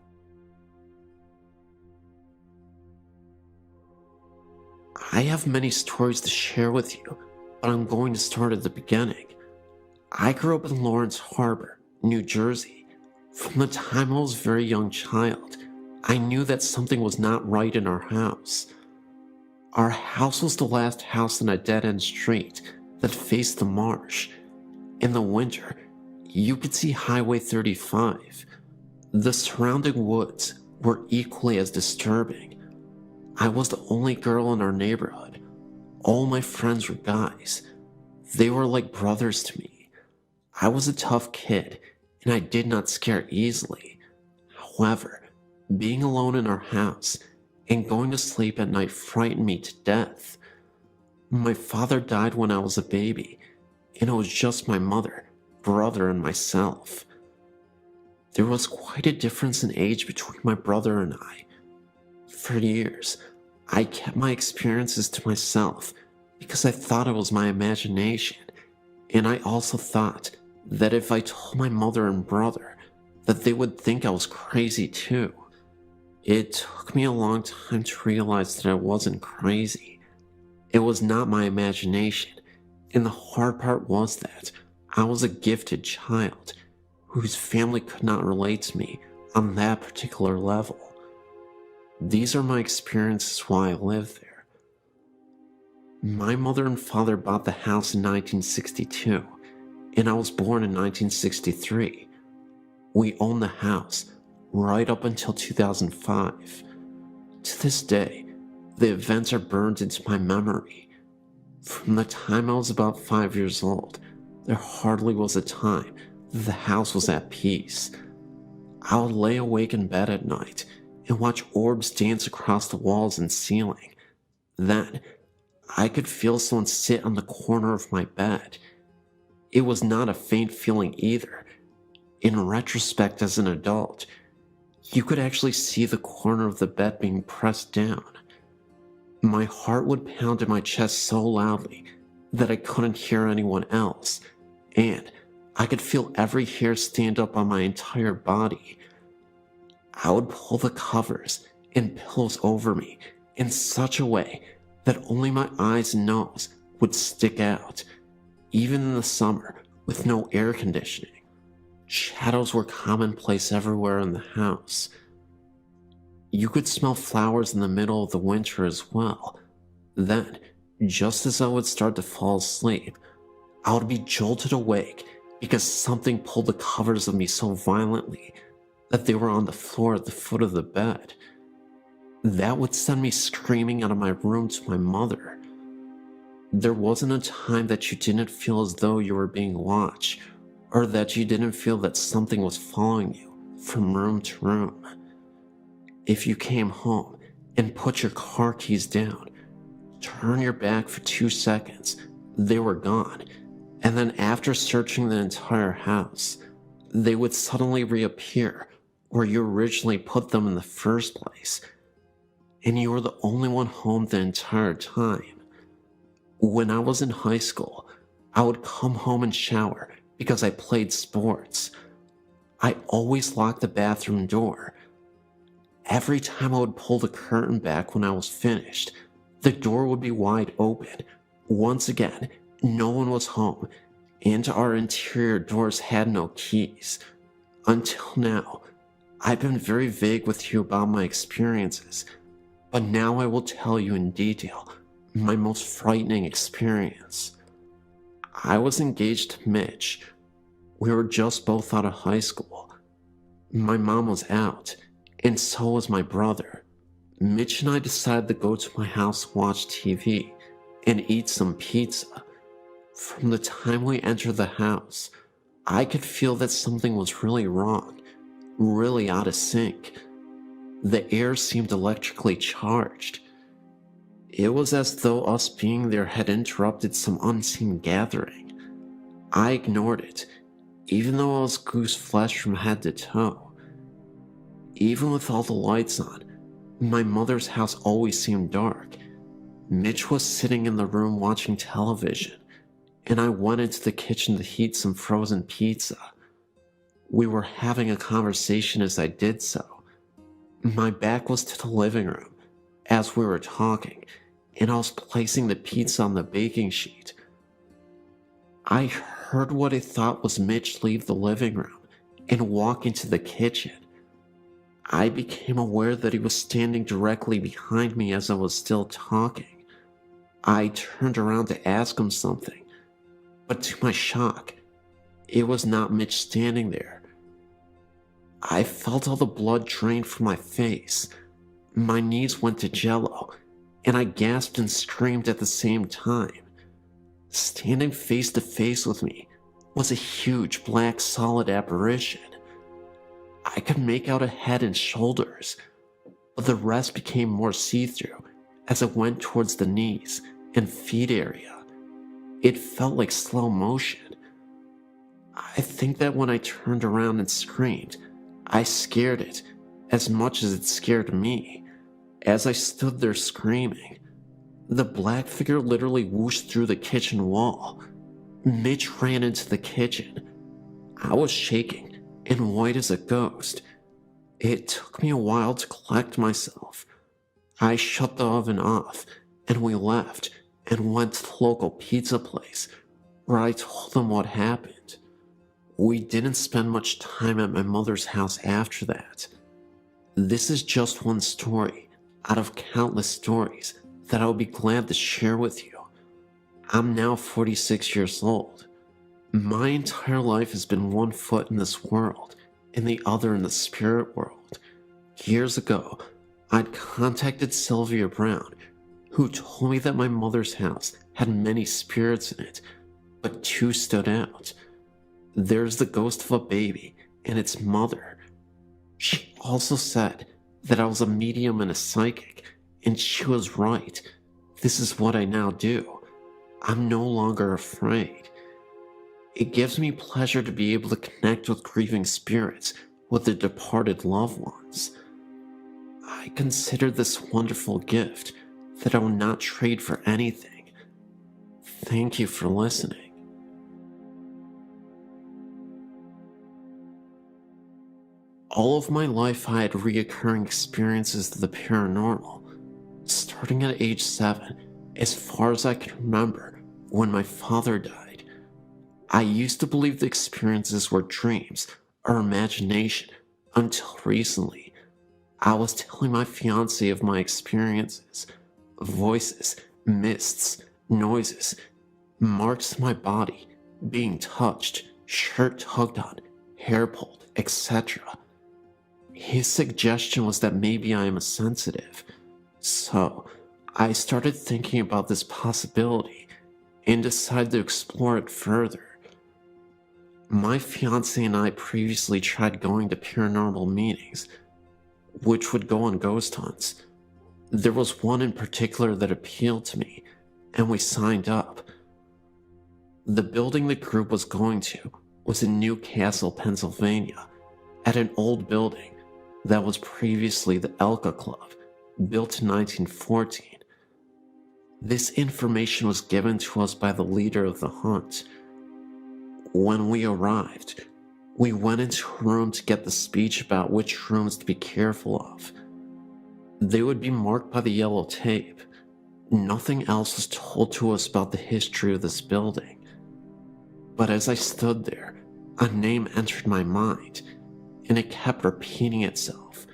I have many stories to share with you, but I'm going to start at the beginning. I grew up in Lawrence Harbor, New Jersey. From the time I was a very young child, I knew that something was not right in our house. Our house was the last house in a dead-end street that faced the marsh. In the winter, you could see Highway 35. The surrounding woods were equally as disturbing. I was the only girl in our neighborhood. All my friends were guys. They were like brothers to me. I was a tough kid, and I did not scare easily. However, being alone in our house and going to sleep at night frightened me to death. My father died when I was a baby, and it was just my mother, brother, and myself. There was quite a difference in age between my brother and I. For years, I kept my experiences to myself because I thought it was my imagination, and I also thought that if I told my mother and brother, that they would think I was crazy too. It took me a long time to realize that I wasn't crazy. It was not my imagination, and the hard part was that I was a gifted child whose family could not relate to me on that particular level. These are my experiences while I lived there. My mother and father bought the house in 1962, and I was born in 1963. We owned the house right up until 2005. To this day, the events are burned into my memory. From the time I was about 5 years old, there hardly was a time that the house was at peace. I would lay awake in bed at night and watch orbs dance across the walls and ceiling. Then, I could feel someone sit on the corner of my bed. It was not a faint feeling either. In retrospect, as an adult, you could actually see the corner of the bed being pressed down. My heart would pound in my chest so loudly that I couldn't hear anyone else, and I could feel every hair stand up on my entire body. I would pull the covers and pillows over me in such a way that only my eyes and nose would stick out, even in the summer with no air conditioning. Shadows were commonplace everywhere in the house. You could smell flowers in the middle of the winter as well. Then, just as I would start to fall asleep, I would be jolted awake because something pulled the covers of me so violently that they were on the floor at the foot of the bed. That would send me screaming out of my room to my mother. There wasn't a time that you didn't feel as though you were being watched, or that you didn't feel that something was following you from room to room. If you came home and put your car keys down, turn your back for 2 seconds, they were gone, and then after searching the entire house, they would suddenly reappear where you originally put them in the first place, and you were the only one home the entire time. When I was in high school, I would come home and shower because I played sports. I always locked the bathroom door. Every time I would pull the curtain back when I was finished, the door would be wide open. Once again, no one was home, and our interior doors had no keys. Until now, I've been very vague with you about my experiences, but now I will tell you in detail my most frightening experience. I was engaged to Mitch. We were just both out of high school. My mom was out, and so was my brother. Mitch and I decided to go to my house, watch TV, and eat some pizza. From the time we entered the house, I could feel that something was really wrong, really out of sync. The air seemed electrically charged. It was as though us being there had interrupted some unseen gathering. I ignored it, even though I was goose flesh from head to toe. Even with all the lights on, my mother's house always seemed dark. Mitch was sitting in the room watching television, and I went into the kitchen to heat some frozen pizza. We were having a conversation as I did so. My back was to the living room as we were talking, and I was placing the pizza on the baking sheet. I heard what I thought was Mitch leave the living room and walk into the kitchen. I became aware that he was standing directly behind me as I was still talking. I turned around to ask him something, but to my shock, it was not Mitch standing there. I felt all the blood drain from my face. My knees went to jello, and I gasped and screamed at the same time. Standing face to face with me was a huge black solid apparition. I could make out a head and shoulders, but the rest became more see-through as it went towards the knees and feet area. It felt like slow motion. I think that when I turned around and screamed, I scared it as much as it scared me. As I stood there screaming, the black figure literally whooshed through the kitchen wall. Mitch ran into the kitchen. I was shaking and white as a ghost. It took me a while to collect myself. I shut the oven off and we left and went to the local pizza place where I told them what happened. We didn't spend much time at my mother's house after that. This is just one story out of countless stories that I would be glad to share with you. I'm now 46 years old. My entire life has been one foot in this world and the other in the spirit world. Years ago, I'd contacted Sylvia Brown, who told me that my mother's house had many spirits in it, but two stood out. There's the ghost of a baby and its mother. She also said that I was a medium and a psychic, and she was right. This is what I now do. I'm no longer afraid. It gives me pleasure to be able to connect with grieving spirits, with their departed loved ones. I consider this wonderful gift that I will not trade for anything. Thank you for listening. All of my life I had reoccurring experiences of the paranormal, starting at age 7, as far as I can remember, when my father died. I used to believe the experiences were dreams or imagination until recently. I was telling my fiancé of my experiences, voices, mists, noises, marks on my body, being touched, shirt tugged on, hair pulled, etc. His suggestion was that maybe I am sensitive. So, I started thinking about this possibility and decided to explore it further. My fiancé and I previously tried going to paranormal meetings, which would go on ghost hunts. There was one in particular that appealed to me, and we signed up. The building the group was going to was in Newcastle, Pennsylvania, at an old building that was previously the Elka Club, built in 1914. This information was given to us by the leader of the hunt. When we arrived, we went into a room to get the speech about which rooms to be careful of. They would be marked by the yellow tape. Nothing else was told to us about the history of this building. But as I stood there, a name entered my mind, and it kept repeating itself.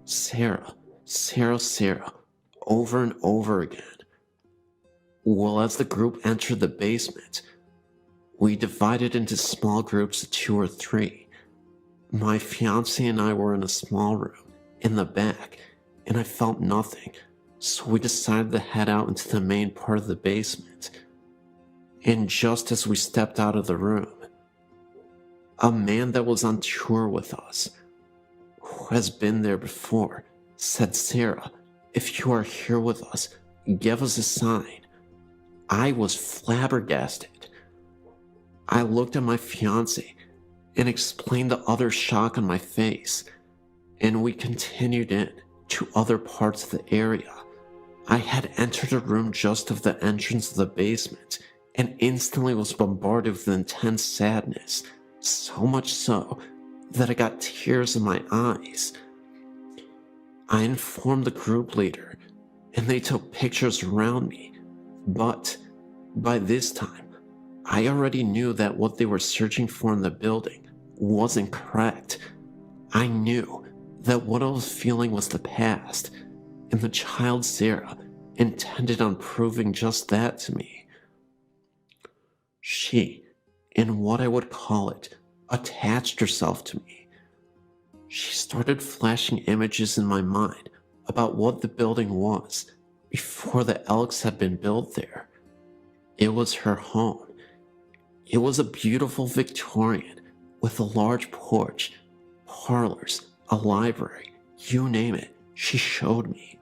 Sarah, Sarah, Sarah, over and over again. Well, as the group entered the basement, we divided into small groups of 2 or 3. My fiancé and I were in a small room, in the back, and I felt nothing, so we decided to head out into the main part of the basement. And just as we stepped out of the room, a man that was on tour with us, who has been there before, said, "Sarah, if you are here with us, give us a sign." I was flabbergasted. I looked at my fiancé and explained the utter shock on my face, and we continued in to other parts of the area. I had entered a room just off the entrance of the basement and instantly was bombarded with intense sadness, so much so that I got tears in my eyes. I informed the group leader, and they took pictures around me, but by this time, I already knew that what they were searching for in the building wasn't correct. I knew that what I was feeling was the past, and the child Sarah intended on proving just that to me. She, in what I would call it, attached herself to me. She started flashing images in my mind about what the building was before the Elks had been built there. It was her home. It was a beautiful Victorian with a large porch, parlors, a library, you name it, she showed me.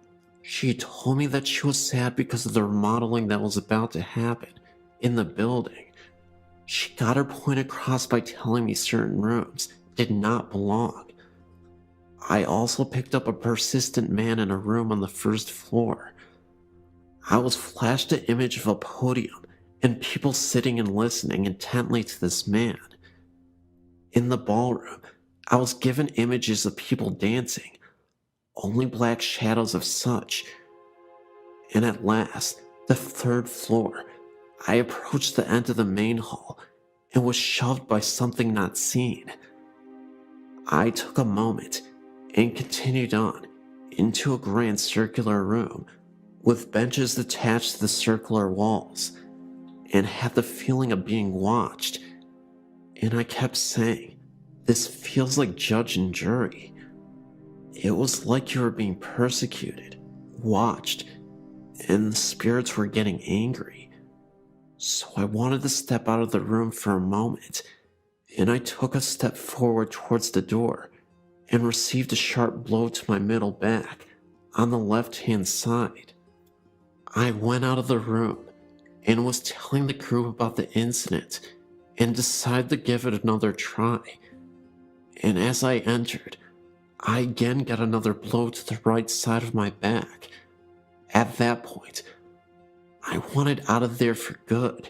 She told me that she was sad because of the remodeling that was about to happen in the building. She got her point across by telling me certain rooms did not belong. I also picked up a persistent man in a room on the first floor. I was flashed an image of a podium and people sitting and listening intently to this man. In the ballroom, I was given images of people dancing, only black shadows of such. And at last, the third floor, I approached the end of the main hall and was shoved by something not seen. I took a moment and continued on into a grand circular room with benches attached to the circular walls, and had the feeling of being watched. And I kept saying, this feels like judge and jury. It was like you were being persecuted, watched, and the spirits were getting angry. So I wanted to step out of the room for a moment, and I took a step forward towards the door and received a sharp blow to my middle back on the left-hand side. I went out of the room and was telling the group about the incident and decided to give it another try. And as I entered, I again got another blow to the right side of my back. At that point, I wanted out of there for good,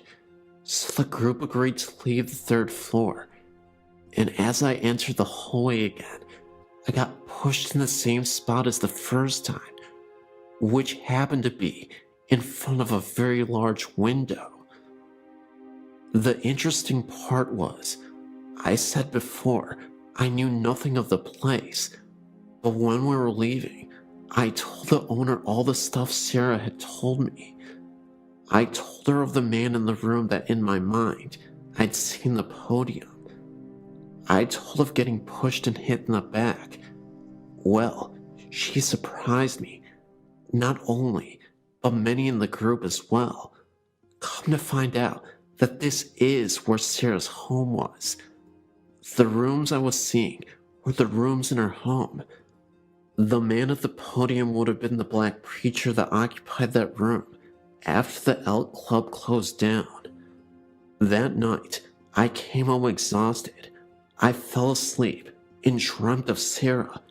so the group agreed to leave the third floor. And as I entered the hallway again, I got pushed in the same spot as the first time, which happened to be in front of a very large window. The interesting part was, I said before, I knew nothing of the place, but when we were leaving, I told the owner all the stuff Sarah had told me. I told her of the man in the room that in my mind, I'd seen the podium. I told of getting pushed and hit in the back. Well, she surprised me. Not only, but many in the group as well. Come to find out that this is where Sarah's home was. The rooms I was seeing were the rooms in her home. The man at the podium would have been the black preacher that occupied that room after the Elk Club closed down. That night, I came home exhausted. I fell asleep and dreamt of Sarah.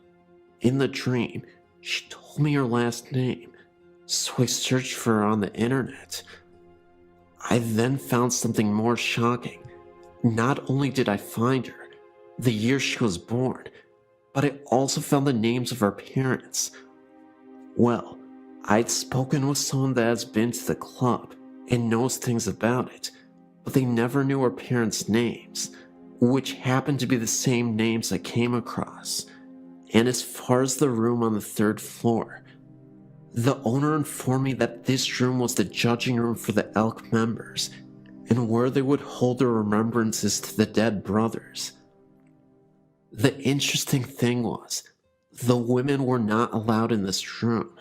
In the dream, she told me her last name, so I searched for her on the internet. I then found something more shocking. Not only did I find her, the year she was born, but I also found the names of her parents. Well, I'd spoken with someone that has been to the club and knows things about it, but they never knew her parents' names, which happened to be the same names I came across. And as far as the room on the third floor, the owner informed me that this room was the judging room for the Elk members, and where they would hold their remembrances to the dead brothers. The interesting thing was, the women were not allowed in this room,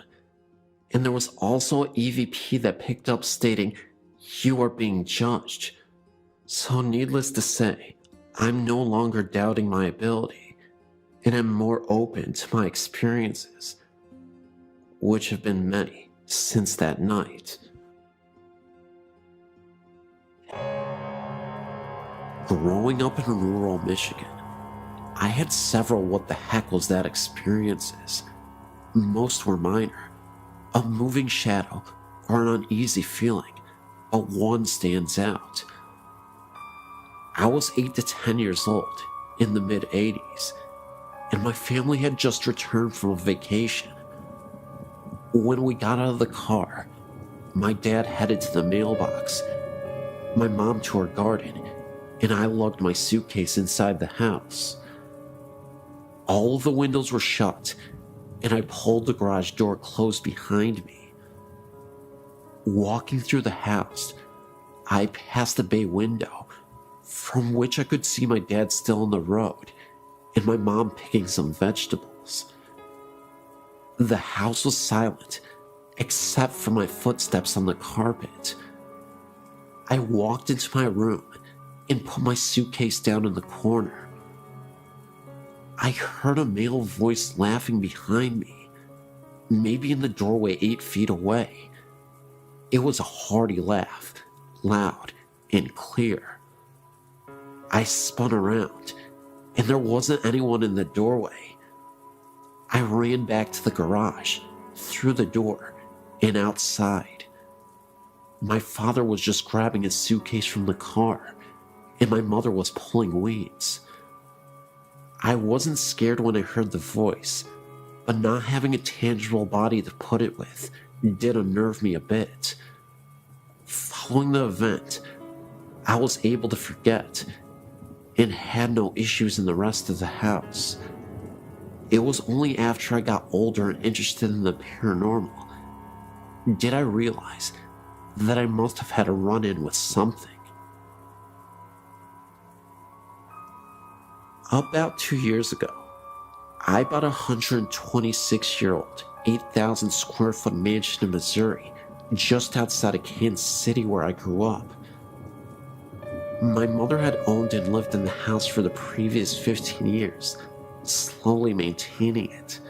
and there was also an EVP that picked up stating, "You are being judged." So needless to say, I'm no longer doubting my ability, and am more open to my experiences, which have been many since that night. Growing up in rural Michigan, I had several what the heck was that experiences. Most were minor, a moving shadow or an uneasy feeling, but one stands out. I was 8 to 10 years old in the mid-80s, and my family had just returned from a vacation. When we got out of the car, my dad headed to the mailbox, my mom to her garden, and I lugged my suitcase inside the house. All of the windows were shut, and I pulled the garage door closed behind me. Walking through the house, I passed the bay window, from which I could see my dad still on the road, and my mom picking some vegetables. The house was silent, except for my footsteps on the carpet. I walked into my room and put my suitcase down in the corner. I heard a male voice laughing behind me. maybe in the doorway 8 feet away. It was a hearty laugh, loud and clear. I spun around, and there wasn't anyone in the doorway. I ran back to the garage, through the door, and outside. My father was just grabbing his suitcase from the car, and my mother was pulling weeds. I wasn't scared when I heard the voice, but not having a tangible body to put it with did unnerve me a bit. Following the event, I was able to forget and had no issues in the rest of the house. It was only after I got older and interested in the paranormal did I realize that I must have had a run-in with something. About 2 years ago, I bought a 126-year-old, 8,000 square foot mansion in Missouri, just outside of Kansas City where I grew up. My mother had owned and lived in the house for the previous 15 years, slowly maintaining it.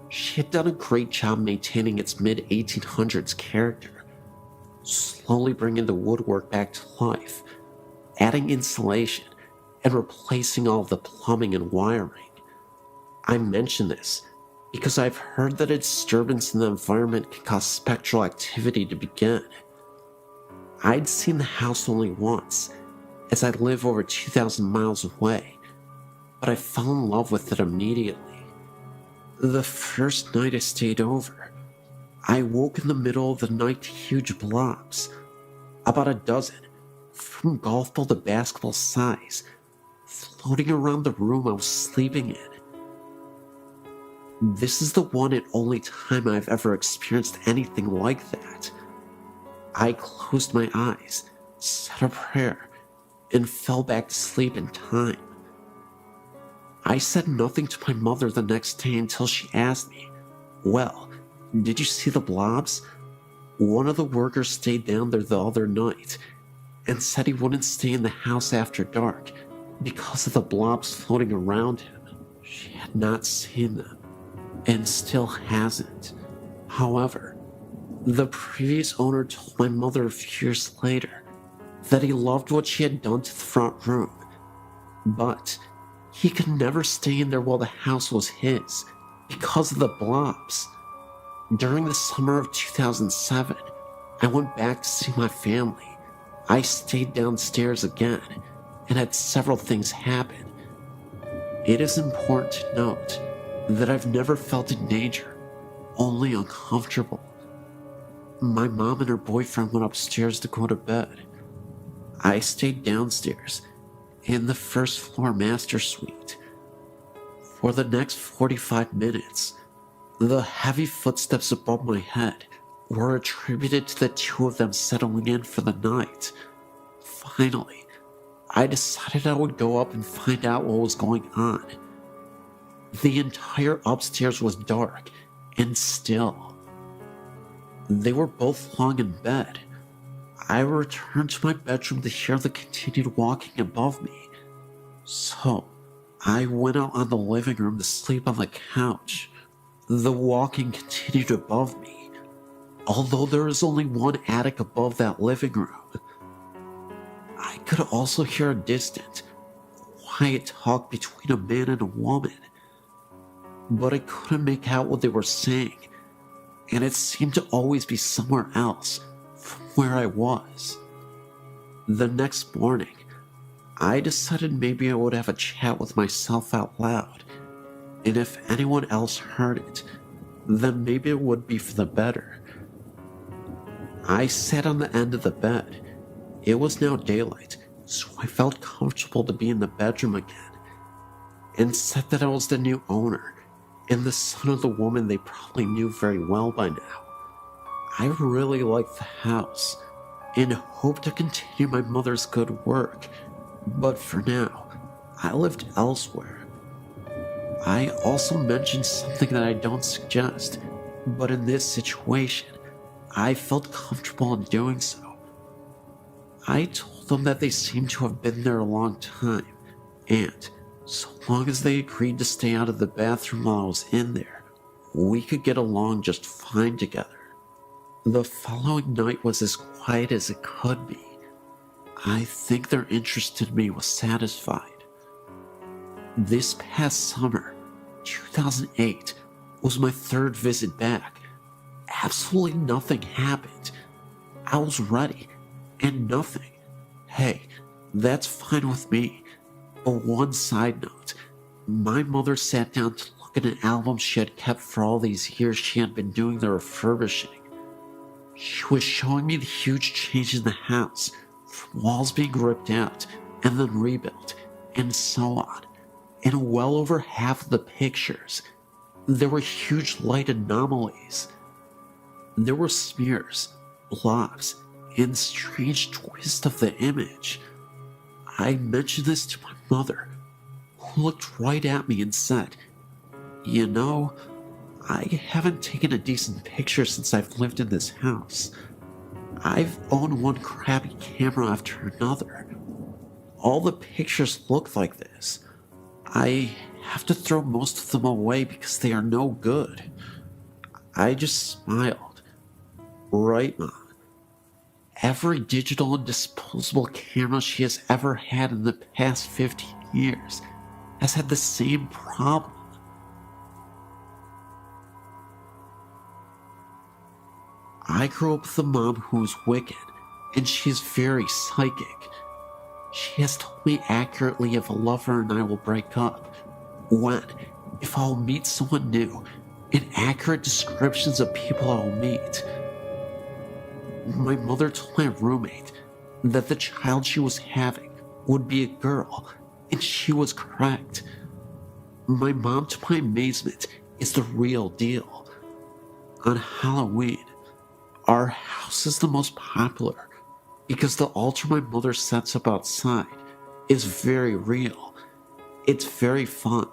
She had done a great job maintaining its mid-1800s character, slowly bringing the woodwork back to life, adding insulation, and replacing all of the plumbing and wiring. I mention this because I've heard that a disturbance in the environment can cause spectral activity to begin. I'd seen the house only once, as I live over 2,000 miles away, but I fell in love with it immediately. The first night I stayed over, I woke in the middle of the night to huge blobs, about a dozen, from golf ball to basketball size, floating around the room I was sleeping in. This is the one and only time I've ever experienced anything like that. I closed my eyes, said a prayer, and fell back to sleep in time. I said nothing to my mother the next day until she asked me, "Well, did you see the blobs?" One of the workers stayed down there the other night and said he wouldn't stay in the house after dark because of the blobs floating around him. She had not seen them, and still hasn't. However, the previous owner told my mother a few years later that he loved what she had done to the front room, but he could never stay in there while the house was his because of the blobs. During the summer of 2007, I went back to see my family. I stayed downstairs again and had several things happen. It is important to note that I've never felt in danger, only uncomfortable. My mom and her boyfriend went upstairs to go to bed. I stayed downstairs in the first floor master suite. For the next 45 minutes, the heavy footsteps above my head were attributed to the two of them settling in for the night. Finally, I decided I would go up and find out what was going on. The entire upstairs was dark and still. They were both long in bed. I returned to my bedroom to hear the continued walking above me. So, I went out on the living room to sleep on the couch. The walking continued above me, although there is only one attic above that living room. I could also hear a distant, quiet talk between a man and a woman, but I couldn't make out what they were saying, and it seemed to always be somewhere else from where I was. The next morning, I decided maybe I would have a chat with myself out loud, and if anyone else heard it, then maybe it would be for the better. I sat on the end of the bed. It was now daylight, so I felt comfortable to be in the bedroom again, and said that I was the new owner and the son of the woman they probably knew very well by now. I really liked the house and hoped to continue my mother's good work, but for now, I lived elsewhere. I also mentioned something that I don't suggest, but in this situation, I felt comfortable in doing so. I told them that they seemed to have been there a long time, and so long as they agreed to stay out of the bathroom while I was in there, We could get along just fine together. The following night was as quiet as it could be. I think their interest in me was satisfied. This past summer, 2008, was my third visit back. Absolutely nothing happened. I was ready, and nothing. Hey, that's fine with me. But one side note, my mother sat down to look at an album she had kept for all these years she had been doing the refurbishing. She was showing me the huge change in the house, from walls being ripped out and then rebuilt, and so on. In well over half of the pictures, there were huge light anomalies. There were smears, blobs, and strange twists of the image. I mentioned this to my mother, who looked right at me and said, "You know, I haven't taken a decent picture since I've lived in this house. I've owned one crappy camera after another. All the pictures look like this. I have to throw most of them away because they are no good." I just smiled. Right, Mom. Every digital and disposable camera she has ever had in the past 15 years has had the same problem. I grew up with a mom who is wicked, and she is very psychic. She has told me accurately if a lover and I will break up, when, if I'll meet someone new, and accurate descriptions of people I'll meet. My mother told my roommate that the child she was having would be a girl, and she was correct. My mom, to my amazement, is the real deal. On Halloween, our house is the most popular because the altar my mother sets up outside is very real. It's very fun,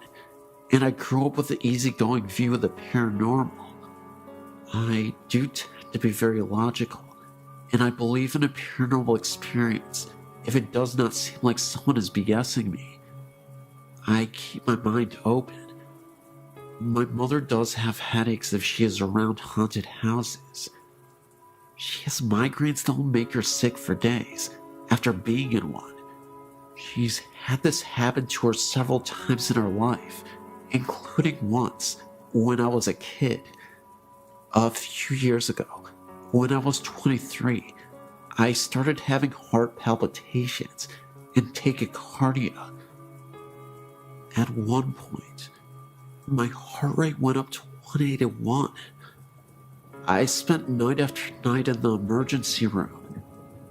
and I grew up with an easygoing view of the paranormal. I do tend to be very logical, and I believe in a paranormal experience if it does not seem like someone is BSing me. I keep my mind open. My mother does have headaches if she is around haunted houses. She has migraines that will make her sick for days after being in one. She's had this happen to her several times in her life, including once when I was a kid. A few years ago, when I was 23, I started having heart palpitations and tachycardia. At one point, my heart rate went up to 181. I spent night after night in the emergency room,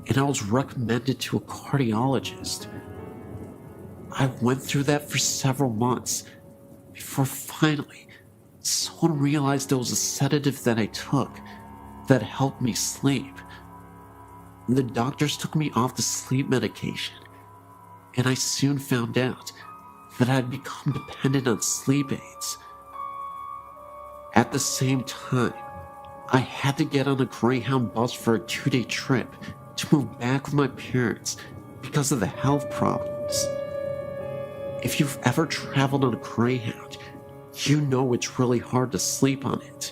and I was recommended to a cardiologist. I went through that for several months before finally someone realized it was a sedative that I took that helped me sleep. The doctors took me off the sleep medication, and I soon found out that I'd become dependent on sleep aids. At the same time, I had to get on a Greyhound bus for a 2-day trip to move back with my parents because of the health problems. If you've ever traveled on a Greyhound, you know it's really hard to sleep on it.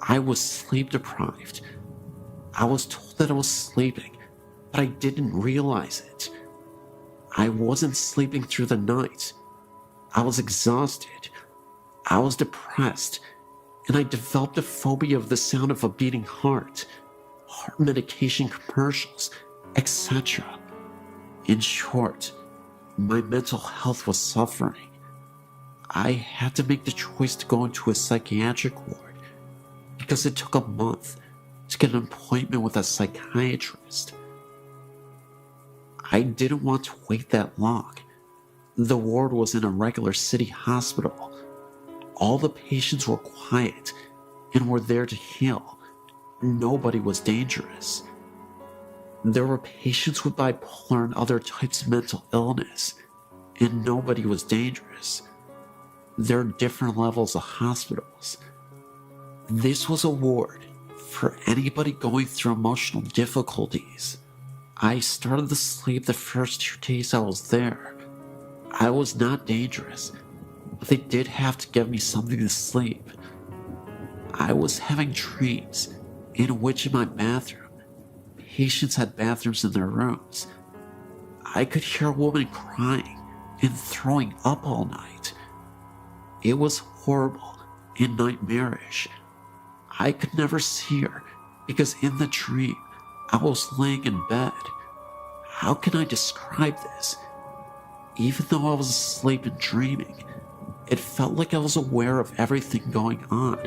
I was sleep deprived. I was told that I was sleeping, but I didn't realize it. I wasn't sleeping through the night. I was exhausted. I was depressed, and I developed a phobia of the sound of a beating heart medication commercials, etc. In short, my mental health was suffering. I had to make the choice to go into a psychiatric ward because it took a month to get an appointment with a psychiatrist. I didn't want to wait that long. The ward was in a regular city hospital. All the patients were quiet and were there to heal. Nobody was dangerous. There were patients with bipolar and other types of mental illness, and nobody was dangerous. There are different levels of hospitals. This was a ward for anybody going through emotional difficulties. I started to sleep the first 2 days I was there. I was not dangerous, but they did have to give me something to sleep. I was having dreams in which in my bathroom, patients had bathrooms in their rooms. I could hear a woman crying and throwing up all night. It was horrible and nightmarish. I could never see her because in the dream, I was laying in bed. How can I describe this? Even though I was asleep and dreaming, it felt like I was aware of everything going on.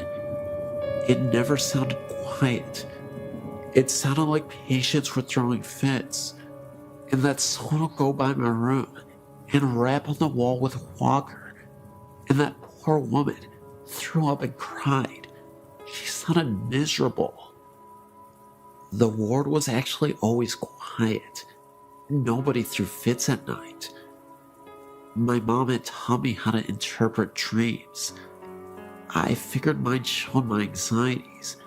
It never sounded quiet. It sounded like patients were throwing fits, and that someone would go by my room and rap on the wall with a walker, and that poor woman threw up and cried. She sounded miserable. The ward was actually always quiet. Nobody threw fits at night. My mom had taught me how to interpret dreams. I figured mine showed my anxieties.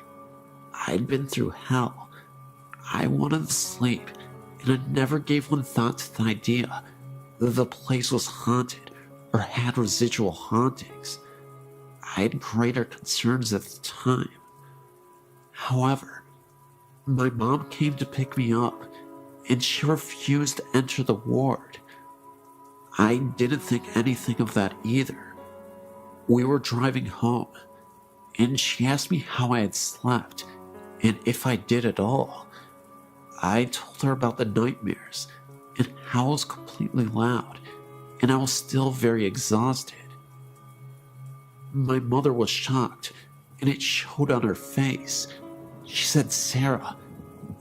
I'd been through hell. I wanted to sleep, and I never gave one thought to the idea that the place was haunted or had residual hauntings. I had greater concerns at the time. However, my mom came to pick me up, and she refused to enter the ward. I didn't think anything of that either. We were driving home, and she asked me how I had slept, and if I did at all. I told her about the nightmares, and how I was completely loud, and I was still very exhausted. My mother was shocked, and it showed on her face. She said, "Sarah,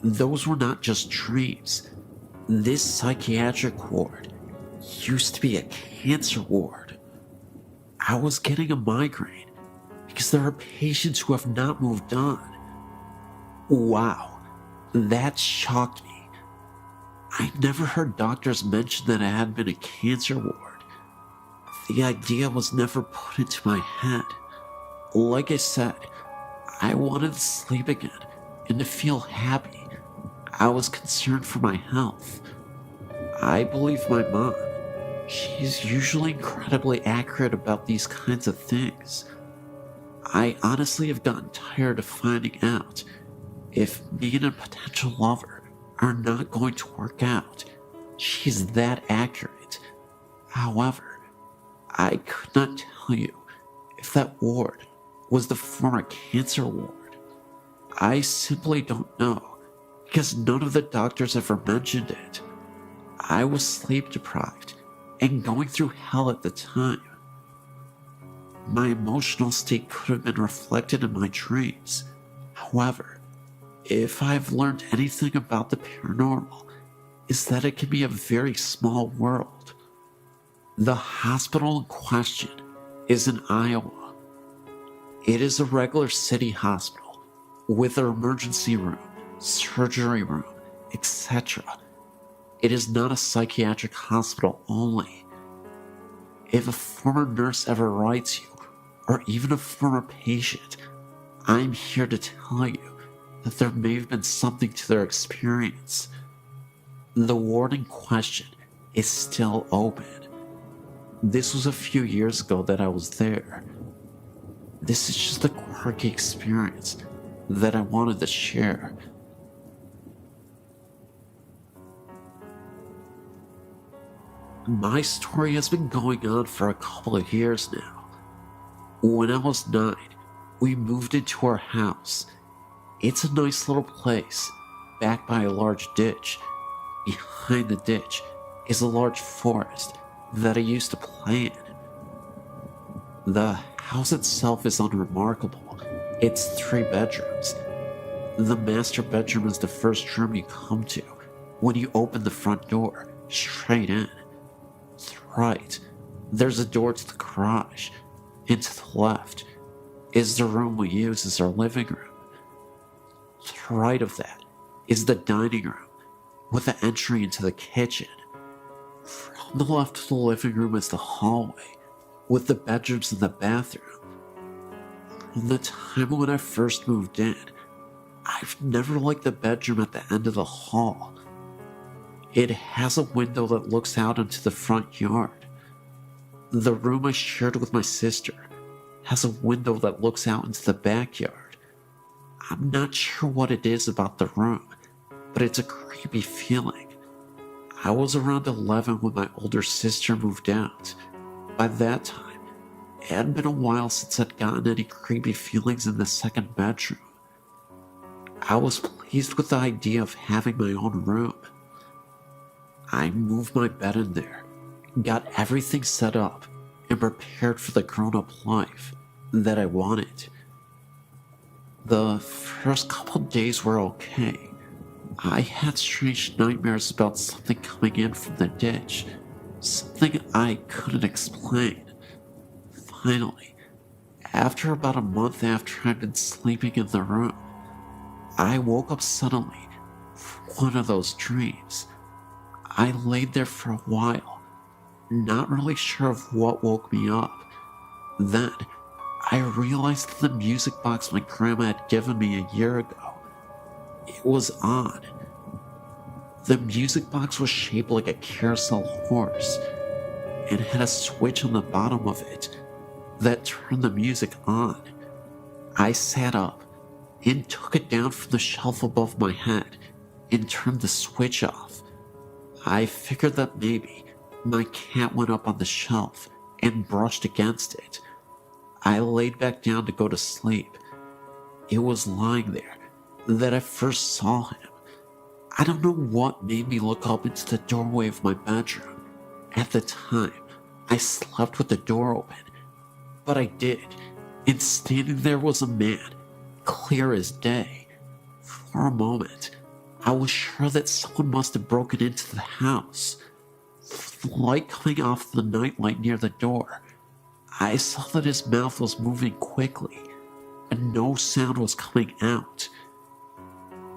those were not just dreams. This psychiatric ward used to be a cancer ward." I was getting a migraine because there are patients who have not moved on. Wow, that shocked me. I never heard doctors mention that it had been a cancer ward. The idea was never put into my head. Like I said, I wanted to sleep again and to feel happy. I was concerned for my health. I believe my mom. She's usually incredibly accurate about these kinds of things. I honestly have gotten tired of finding out if me and a potential lover are not going to work out. She's that accurate. However, I could not tell you if that ward was the former cancer ward. I simply don't know because none of the doctors ever mentioned it. I was sleep deprived and going through hell at the time. My emotional state could have been reflected in my dreams. However, if I've learned anything about the paranormal, is that it can be a very small world. The hospital in question is in Iowa. It is a regular city hospital with an emergency room, surgery room, etc. It is not a psychiatric hospital only. If a former nurse ever writes you, or even a former patient, I'm here to tell you that there may have been something to their experience. The ward in question is still open. This was a few years ago that I was there. This is just a quirky experience that I wanted to share. My story has been going on for a couple of years now. When I was 9, we moved into our house. It's a nice little place, backed by a large ditch. Behind the ditch is a large forest that I used to play in. The house itself is unremarkable. It's 3 bedrooms. The master bedroom is the first room you come to when you open the front door, straight in. To the right, there's a door to the garage, and to the left is the room we use as our living room. To the right of that is the dining room, with an entry into the kitchen. From the left of the living room is the hallway, with the bedrooms and the bathroom. From the time when I first moved in, I've never liked the bedroom at the end of the hall. It has a window that looks out into the front yard. The room I shared with my sister has a window that looks out into the backyard. I'm not sure what it is about the room, but it's a creepy feeling. I was around 11 when my older sister moved out. By that time, it had been a while since I'd gotten any creepy feelings in the second bedroom. I was pleased with the idea of having my own room. I moved my bed in there, got everything set up, and prepared for the grown-up life that I wanted. The first couple days were okay. I had strange nightmares about something coming in from the ditch, something I couldn't explain. Finally, after about a month after I'd been sleeping in the room, I woke up suddenly from one of those dreams. I laid there for a while, not really sure of what woke me up. Then, I realized that the music box my grandma had given me a year ago, it was on. The music box was shaped like a carousel horse and had a switch on the bottom of it that turned the music on. I sat up and took it down from the shelf above my head and turned the switch off. I figured that maybe my cat went up on the shelf and brushed against it. I laid back down to go to sleep. It was lying there that I first saw him. I don't know what made me look up into the doorway of my bedroom. At the time, I slept with the door open, but I did, and standing there was a man, clear as day. For a moment, I was sure that someone must have broken into the house. With the light coming off the nightlight near the door, I saw that his mouth was moving quickly, and no sound was coming out.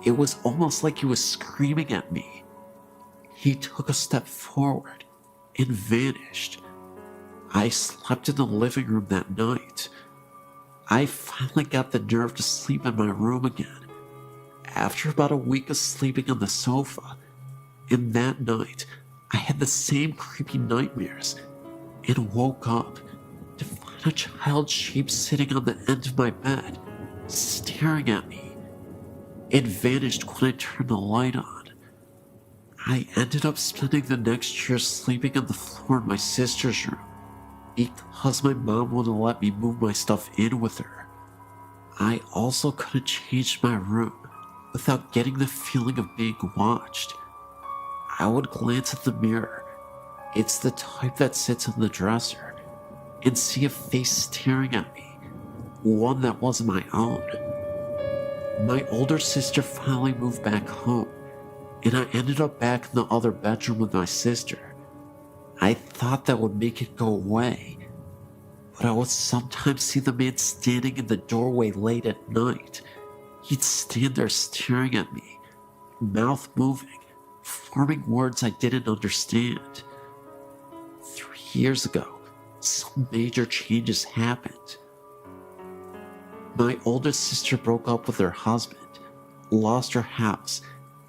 It was almost like he was screaming at me. He took a step forward and vanished. I slept in the living room that night. I finally got the nerve to sleep in my room again, after about a week of sleeping on the sofa. And that night, I had the same creepy nightmares and woke up to find a child's shape sitting on the end of my bed, staring at me. It vanished when I turned the light on. I ended up spending the next year sleeping on the floor in my sister's room because my mom wouldn't let me move my stuff in with her. I also couldn't change my room without getting the feeling of being watched. I would glance at the mirror. It's the type that sits on the dresser, and see a face staring at me, one that wasn't my own. My older sister finally moved back home, and I ended up back in the other bedroom with my sister. I thought that would make it go away, but I would sometimes see the man standing in the doorway late at night. He'd stand there staring at me, mouth moving, forming words I didn't understand. 3 years ago, some major changes happened. My oldest sister broke up with her husband, lost her house,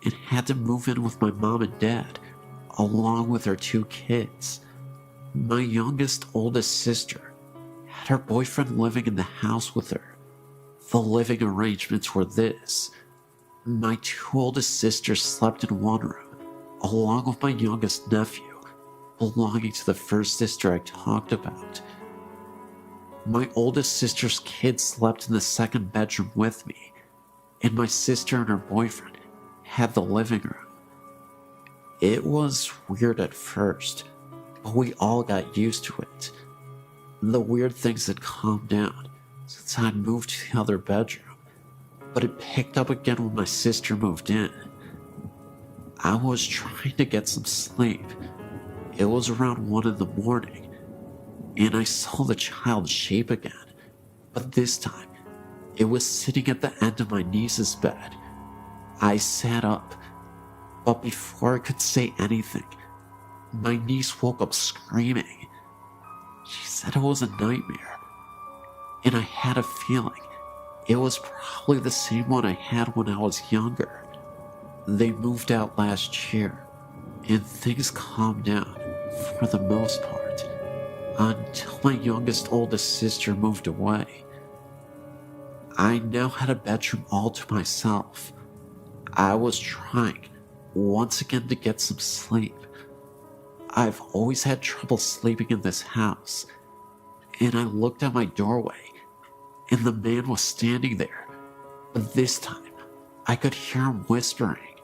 and had to move in with my mom and dad, along with her 2 kids. My oldest sister had her boyfriend living in the house with her. The living arrangements were this: my 2 oldest sisters slept in one room, along with my youngest nephew, belonging to the first sister I talked about. My oldest sister's kids slept in the second bedroom with me, and my sister and her boyfriend had the living room. It was weird at first, but we all got used to it. The weird things had calmed down since I'd moved to the other bedroom, but it picked up again when my sister moved in. I was trying to get some sleep. It was around 1 in the morning, and I saw the child's shape again, but this time, it was sitting at the end of my niece's bed. I sat up, but before I could say anything, my niece woke up screaming. She said it was a nightmare, and I had a feeling it was probably the same one I had when I was younger. They moved out last year, and things calmed down for the most part. until my oldest sister moved away. I now had a bedroom all to myself. I was trying, once again, to get some sleep. I've always had trouble sleeping in this house, and I looked at my doorway, and the man was standing there. But this time, I could hear him whispering.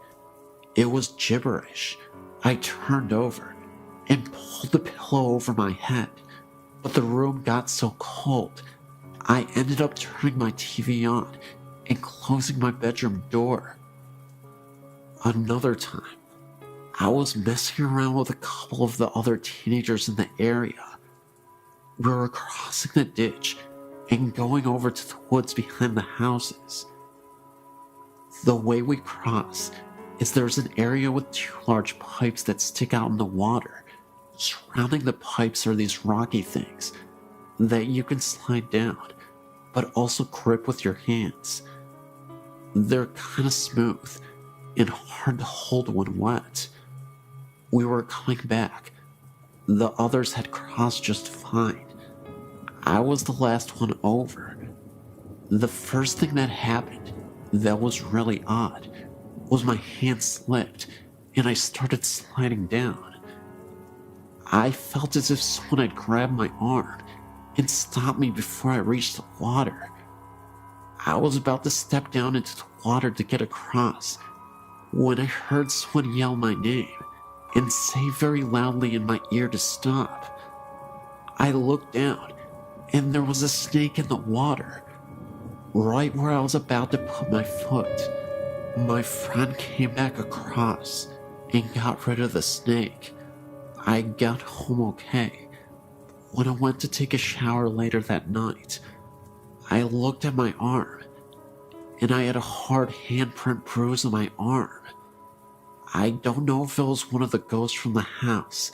It was gibberish. I turned over and pulled the pillow over my head, but the room got so cold, I ended up turning my TV on and closing my bedroom door. Another time, I was messing around with a couple of the other teenagers in the area. We were crossing the ditch and going over to the woods behind the houses. The way we cross is there's an area with 2 large pipes that stick out in the water. Surrounding the pipes are these rocky things that you can slide down, but also grip with your hands. They're kind of smooth and hard to hold when wet. We were coming back. The others had crossed just fine. I was the last one over. The first thing that happened that was really odd was my hand slipped and I started sliding down. I felt as if someone had grabbed my arm and stopped me before I reached the water. I was about to step down into the water to get across when I heard someone yell my name and say very loudly in my ear to stop. I looked down and there was a snake in the water, right where I was about to put my foot. My friend came back across and got rid of the snake. I got home okay. When I went to take a shower later that night, I looked at my arm, and I had a hard handprint bruise on my arm. I don't know if it was one of the ghosts from the house,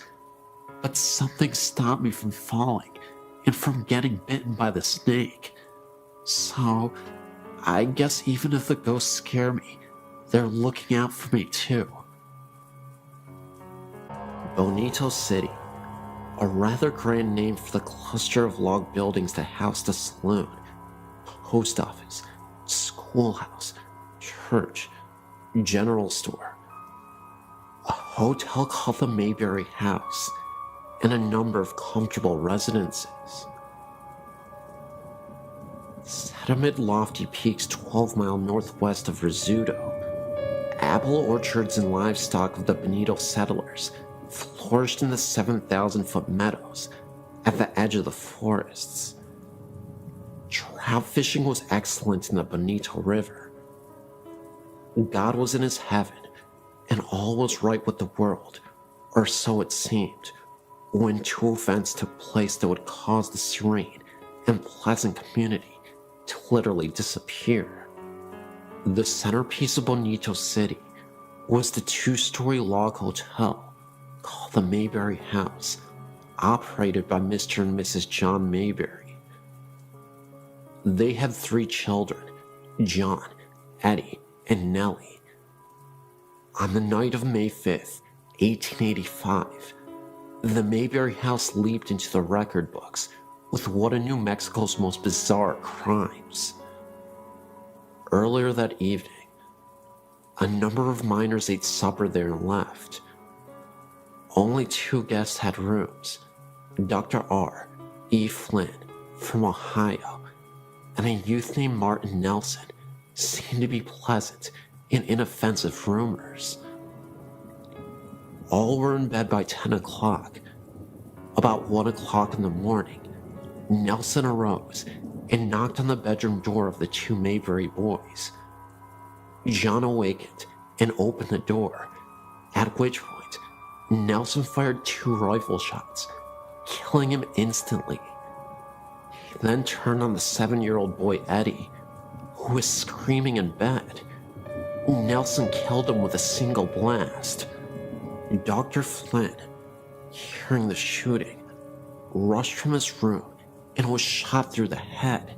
but something stopped me from falling and from getting bitten by the snake. So, I guess even if the ghosts scare me, they're looking out for me too. Bonito City, a rather grand name for the cluster of log buildings that housed a saloon, post office, schoolhouse, church, general store, a hotel called the Mayberry House, and a number of comfortable residences. Set amid lofty peaks 12-mile northwest of Rizzuto, apple orchards and livestock of the Bonito settlers flourished in the 7,000-foot meadows at the edge of the forests. Trout fishing was excellent in the Bonito River. God was in his heaven, and all was right with the world, or so it seemed, when 2 events took place that would cause the serene and pleasant community to literally disappear. The centerpiece of Bonito City was the 2-story log hotel called the Mayberry House, operated by Mr. and Mrs. John Mayberry. They had 3 children, John, Eddie, and Nellie. On the night of May 5th, 1885, the Mayberry House leaped into the record books with one of New Mexico's most bizarre crimes. Earlier that evening, a number of miners ate supper there and left. Only 2 guests had rooms, Dr. R. E. Flynn from Ohio, and a youth named Martin Nelson seemed to be pleasant and inoffensive roomers. All were in bed by 10 o'clock. About 1 o'clock in the morning, Nelson arose and knocked on the bedroom door of the 2 Mayberry boys. John awakened and opened the door, at which point Nelson fired 2 rifle shots, killing him instantly. He then turned on the 7-year-old boy Eddie, who was screaming in bed. Nelson killed him with a single blast. Dr. Flynn, hearing the shooting, rushed from his room and was shot through the head.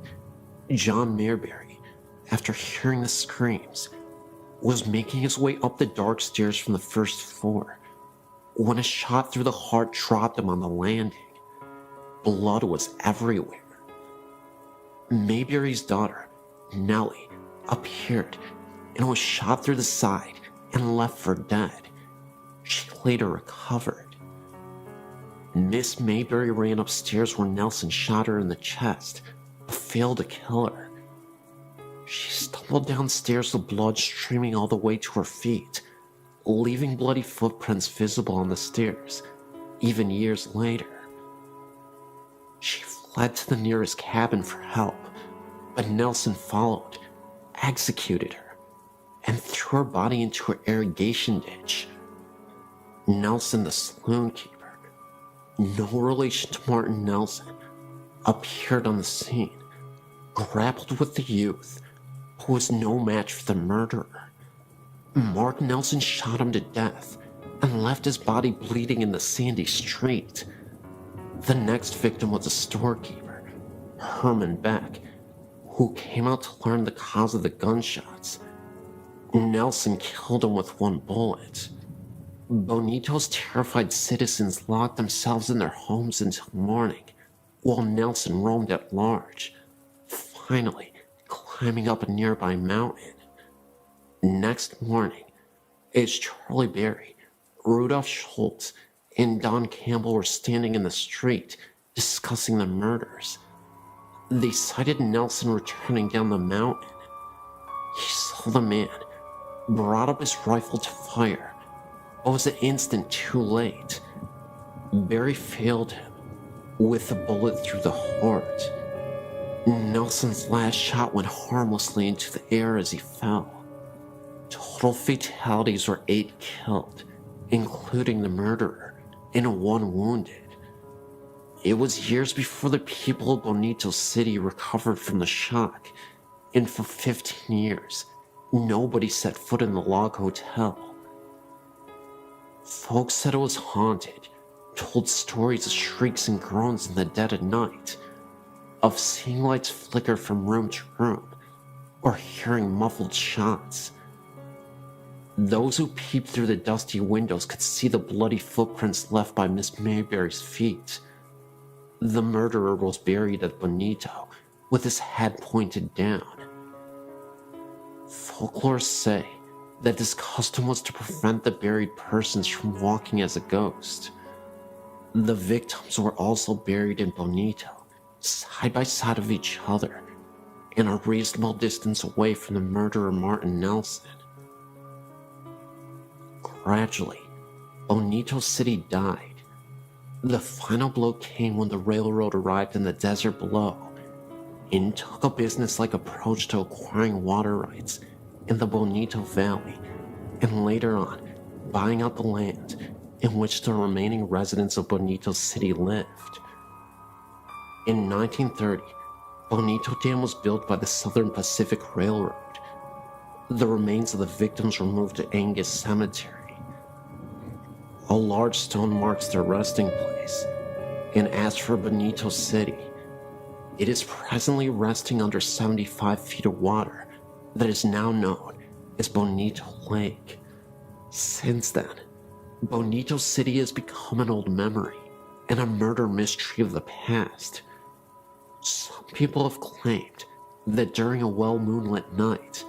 John Mayberry, after hearing the screams, was making his way up the dark stairs from the first floor when a shot through the heart dropped him on the landing. Blood was everywhere. Mayberry's daughter, Nellie, appeared and was shot through the side and left for dead. She later recovered. Miss Mayberry ran upstairs where Nelson shot her in the chest, but failed to kill her. She stumbled downstairs with blood streaming all the way to her feet, leaving bloody footprints visible on the stairs, even years later. She fled to the nearest cabin for help, but Nelson followed, executed her, and threw her body into an irrigation ditch. Nelson, the saloon keeper, no relation to Martin Nelson, appeared on the scene, grappled with the youth, who was no match for the murderer. Mark Nelson shot him to death and left his body bleeding in the sandy street. The next victim was a storekeeper, Herman Beck, who came out to learn the cause of the gunshots. Nelson killed him with one bullet. Bonito's terrified citizens locked themselves in their homes until morning, while Nelson roamed at large, finally climbing up a nearby mountain. Next morning, as Charlie Berry, Rudolph Schultz, and Don Campbell were standing in the street discussing the murders, they sighted Nelson returning down the mountain. He saw the man, brought up his rifle to fire, but was an instant too late. Berry failed him with a bullet through the heart. Nelson's last shot went harmlessly into the air as he fell. Total fatalities were 8 killed, including the murderer, and 1 wounded. It was years before the people of Bonito City recovered from the shock, and for 15 years, nobody set foot in the log hotel. Folks said it was haunted, told stories of shrieks and groans in the dead of night, of seeing lights flicker from room to room, or hearing muffled shots. Those who peeped through the dusty windows could see the bloody footprints left by Miss Mayberry's feet. The murderer was buried at Bonito, with his head pointed down. Folklore say that this custom was to prevent the buried persons from walking as a ghost. The victims were also buried in Bonito, side by side of each other, and a reasonable distance away from the murderer Martin Nelson. Gradually, Bonito City died. The final blow came when the railroad arrived in the desert below and took a business-like approach to acquiring water rights in the Bonito Valley, and later on, buying out the land in which the remaining residents of Bonito City lived. In 1930, Bonito Dam was built by the Southern Pacific Railroad. The remains of the victims were moved to Angus Cemetery. A large stone marks their resting place, and as for Bonito City, it is presently resting under 75 feet of water that is now known as Bonito Lake. Since then, Bonito City has become an old memory and a murder mystery of the past. Some people have claimed that during a well-moonlit night,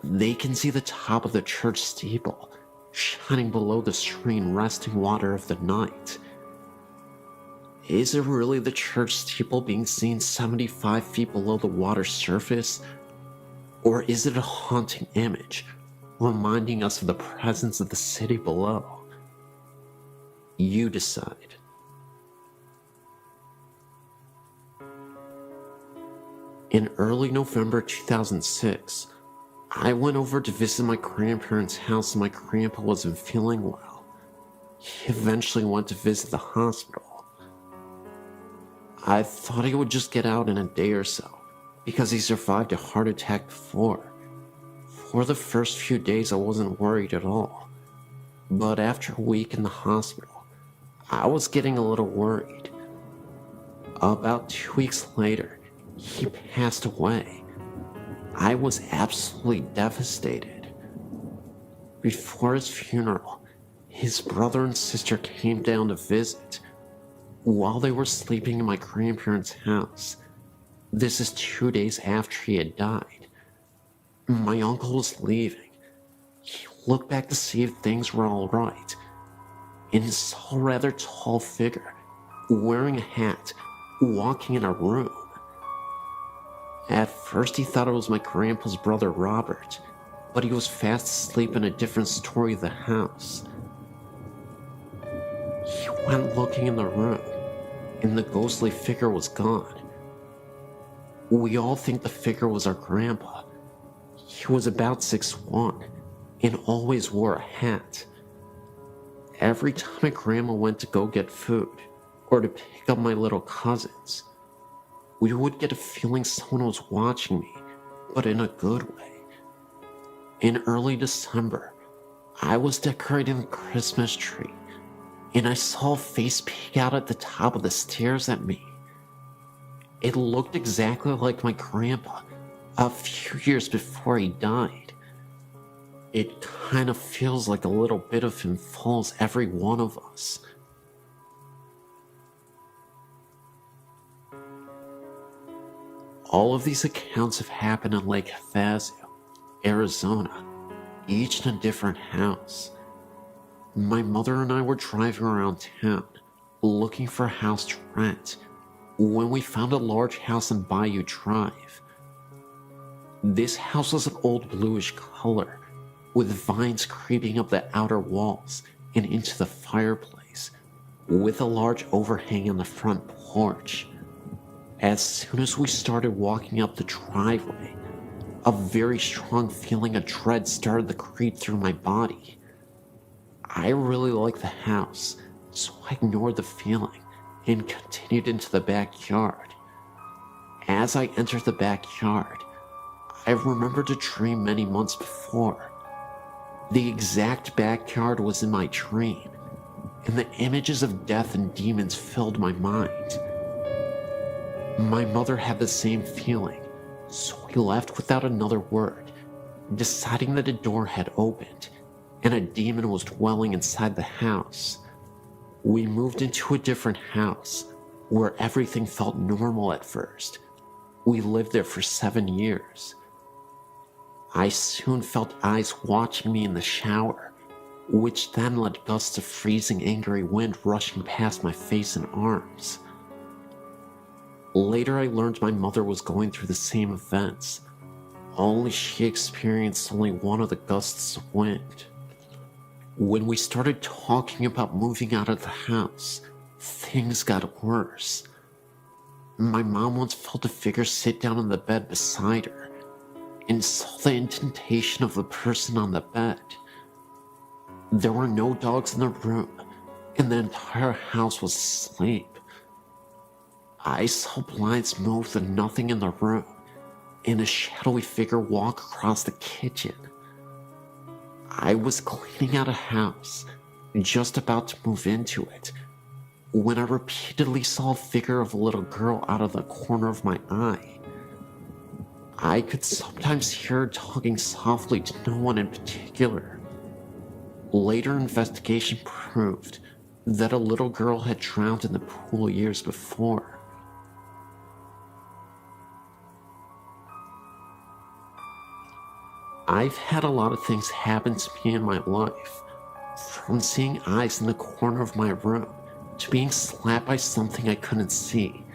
they can see the top of the church steeple shining below the serene resting water of the night. Is it really the church steeple being seen 75 feet below the water's surface? Or is it a haunting image, reminding us of the presence of the city below? You decide. In early November 2006, I went over to visit my grandparents' house and my grandpa wasn't feeling well. He eventually went to visit the hospital. I thought he would just get out in a day or so, because he survived a heart attack before. For the first few days I wasn't worried at all, but after a week in the hospital, I was getting a little worried. About 2 weeks later, he passed away. I was absolutely devastated. Before his funeral, his brother and sister came down to visit. while they were sleeping in my grandparents' house. This is 2 days after he had died. My uncle was leaving. He looked back to see if things were all right, and saw a rather tall figure, wearing a hat, walking in our room. At first he thought it was my grandpa's brother Robert, but he was fast asleep in a different story of the house. He went looking in the room, and the ghostly figure was gone. We all think the figure was our grandpa. He was about 6'1", and always wore a hat. Every time my grandma went to go get food, or to pick up my little cousins, we would get a feeling someone was watching me, but in a good way. In early December, I was decorating the Christmas tree, and I saw a face peek out at the top of the stairs at me. It looked exactly like my grandpa, a few years before he died. It kind of feels like a little bit of him follows every one of us. All of these accounts have happened in Lake Havasu, Arizona, each in a different house. My mother and I were driving around town, looking for a house to rent, when we found a large house on Bayou Drive. This house was an old bluish color, with vines creeping up the outer walls and into the fireplace, with a large overhang on the front porch. As soon as we started walking up the driveway, a very strong feeling of dread started to creep through my body. I really liked the house, so I ignored the feeling and continued into the backyard. As I entered the backyard, I remembered a dream many months before. The exact backyard was in my dream, and the images of death and demons filled my mind. My mother had the same feeling, so we left without another word, deciding that a door had opened and a demon was dwelling inside the house. We moved into a different house where everything felt normal at first. We lived there for 7 years. I soon felt eyes watching me in the shower, which then led gusts of freezing angry wind rushing past my face and arms. Later I learned my mother was going through the same events, only she experienced only one of the gusts of wind. When we started talking about moving out of the house, things got worse. My mom once felt a figure sit down on the bed beside her, and saw the indentation of the person on the bed. There were no dogs in the room, and the entire house was asleep. I saw blinds move and nothing in the room, and a shadowy figure walk across the kitchen. I was cleaning out a house, just about to move into it, when I repeatedly saw a figure of a little girl out of the corner of my eye. I could sometimes hear her talking softly to no one in particular. Later investigation proved that a little girl had drowned in the pool years before. I've had a lot of things happen to me in my life, from seeing eyes in the corner of my room to being slapped by something I couldn't see,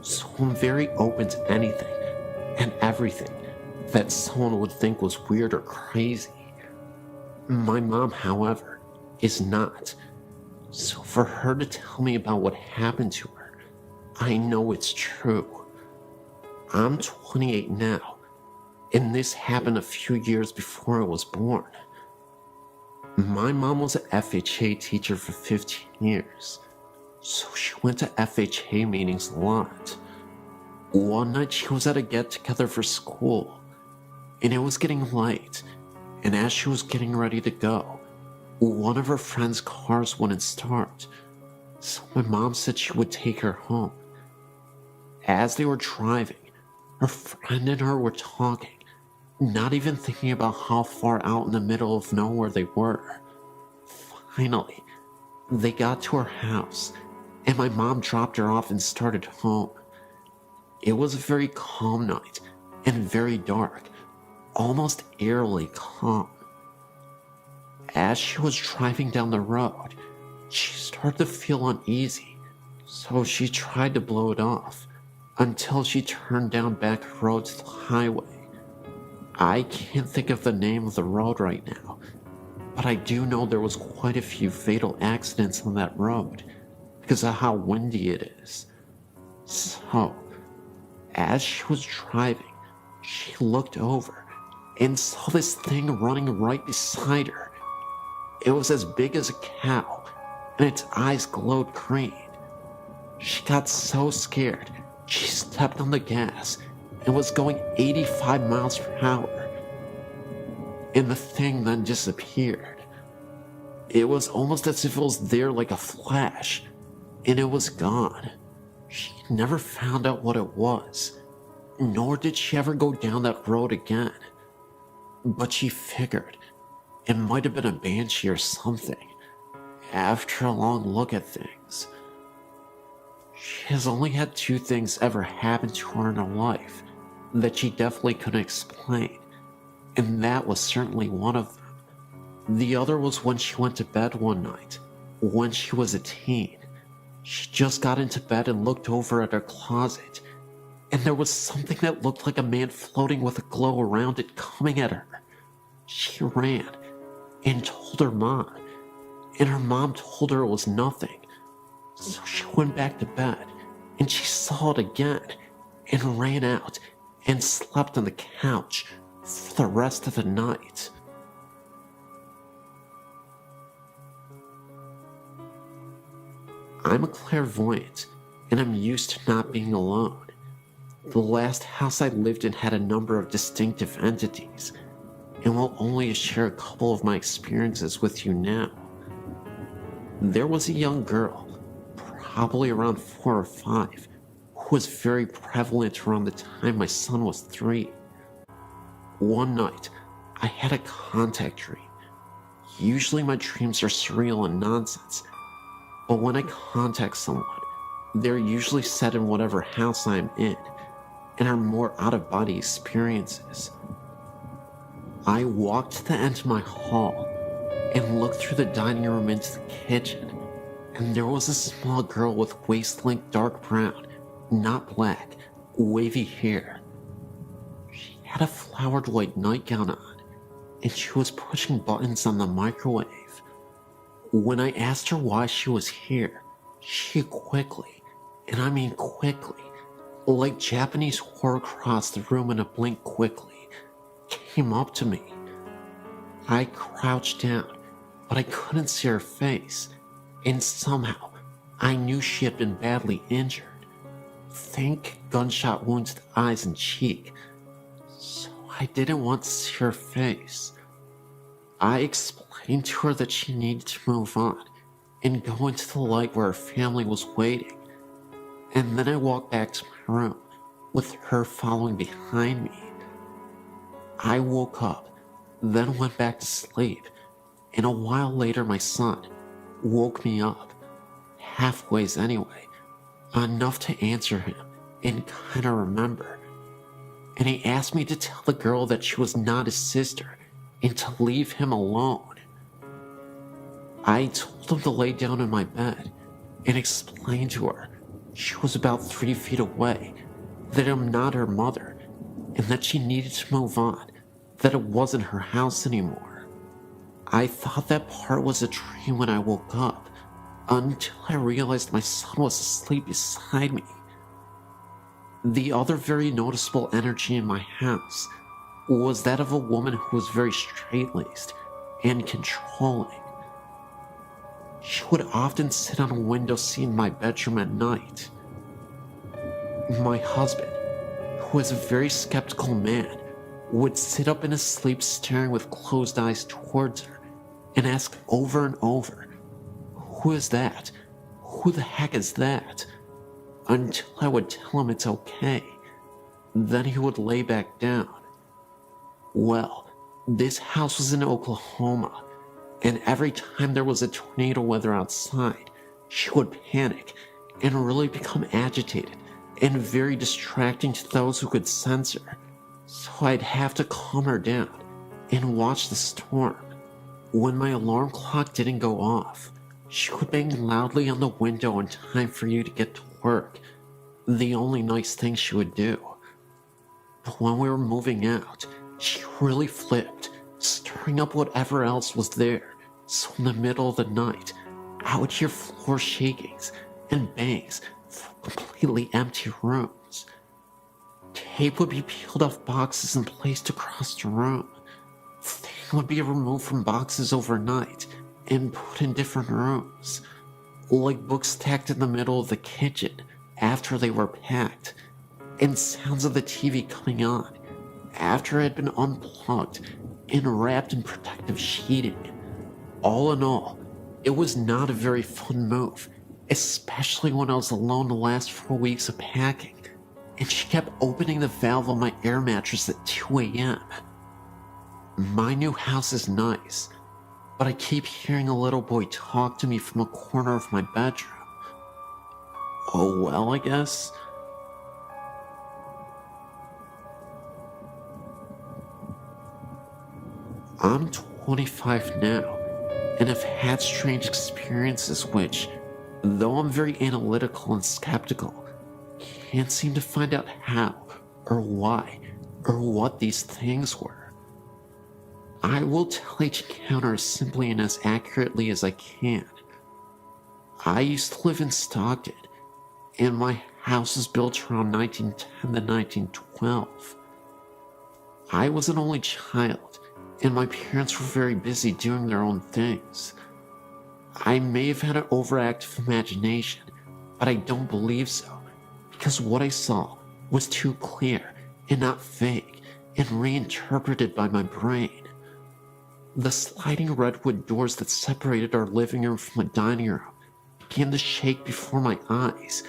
so I'm very open to anything and everything that someone would think was weird or crazy. My mom, however, is not, so for her to tell me about what happened to her, I know it's true. I'm 28 now, and this happened a few years before I was born. My mom was an FHA teacher for 15 years, so she went to FHA meetings a lot. One night she was at a get-together for school, and it was getting late, and as she was getting ready to go, one of her friend's cars wouldn't start, so my mom said she would take her home. As they were driving, her friend and her were talking, not even thinking about how far out in the middle of nowhere they were. Finally, they got to her house, and my mom dropped her off and started home. It was a very calm night and very dark, almost eerily calm. As she was driving down the road, she started to feel uneasy, so she tried to blow it off until she turned down back road to the highway. I can't think of the name of the road right now, but I do know there was quite a few fatal accidents on that road because of how windy it is. So, as she was driving, she looked over and saw this thing running right beside her. It was as big as a cow, and its eyes glowed green. She got so scared, she stepped on the gas and was going 85 miles per hour. And the thing then disappeared. It was almost as if it was there like a flash, and it was gone. She never found out what it was, nor did she ever go down that road again. But she figured it might have been a banshee or something, after a long look at things. She has only had 2 things ever happen to her in her life that she definitely couldn't explain, and that was certainly one of them. The other was when she went to bed one night, when she was a teen. She just got into bed and looked over at her closet, and there was something that looked like a man floating with a glow around it coming at her. She ran and told her mom, and her mom told her it was nothing. So she went back to bed, and she saw it again, and ran out and slept on the couch for the rest of the night. I'm a clairvoyant, and I'm used to not being alone. The last house I lived in had a number of distinctive entities, and will only share a couple of my experiences with you now. There was a young girl, probably around 4 or 5, who was very prevalent around the time my son was 3. One night, I had a contact dream. Usually my dreams are surreal and nonsense, but when I contact someone, they're usually set in whatever house I'm in, and are more out-of-body experiences. I walked to the end of my hall and looked through the dining room into the kitchen, and there was a small girl with waist-length dark brown, not black, wavy hair. She had a flowered white nightgown on, and she was pushing buttons on the microwave. When I asked her why she was here, she quickly, and I mean quickly, like Japanese horror crossed the room in a blink quickly, came up to me. I crouched down, but I couldn't see her face, and somehow I knew she had been badly injured. Think gunshot wounds to the eyes and cheek, so I didn't want to see her face. I explained to her that she needed to move on and go into the light where her family was waiting, and then I walked back to my room with her following behind me. I woke up, then went back to sleep, and a while later my son woke me up, halfways anyway, enough to answer him and kinda remember. And he asked me to tell the girl that she was not his sister and to leave him alone. I told him to lay down in my bed and explained to her she was about 3 feet away, that I'm not her mother, and that she needed to move on, that it wasn't her house anymore. I thought that part was a dream when I woke up, until I realized my son was asleep beside me. The other very noticeable energy in my house was that of a woman who was very straight-laced and controlling. She would often sit on a window seat in my bedroom at night. My husband, who is a very skeptical man, would sit up in his sleep staring with closed eyes towards her and ask over and over, "Who is that? Who the heck is that?" Until I would tell him it's okay. Then he would lay back down. Well, this house was in Oklahoma, and every time there was a tornado weather outside, she would panic and really become agitated and very distracting to those who could sense her. So I'd have to calm her down and watch the storm. When my alarm clock didn't go off, she would bang loudly on the window in time for you to get to work. The only nice thing she would do. But when we were moving out, she really flipped, stirring up whatever else was there. So in the middle of the night, I would hear floor shakings and bangs from completely empty rooms. Tape would be peeled off boxes and placed across the room. Things would be removed from boxes overnight and put in different rooms, like books stacked in the middle of the kitchen after they were packed, and sounds of the TV coming on after it had been unplugged and wrapped in protective sheeting. All in all, it was not a very fun move, especially when I was alone the last 4 weeks of packing, and she kept opening the valve on my air mattress at 2 a.m. My new house is nice, but I keep hearing a little boy talk to me from a corner of my bedroom. Oh well, I guess. I'm 25 now, and have had strange experiences which, though I'm very analytical and skeptical, can't seem to find out how, or why, or what these things were. I will tell each encounter as simply and as accurately as I can. I used to live in Stockton, and my house was built around 1910 to 1912. I was an only child, and my parents were very busy doing their own things. I may have had an overactive imagination, but I don't believe so, because what I saw was too clear and not vague and reinterpreted by my brain. The sliding redwood doors that separated our living room from the dining room began to shake before my eyes,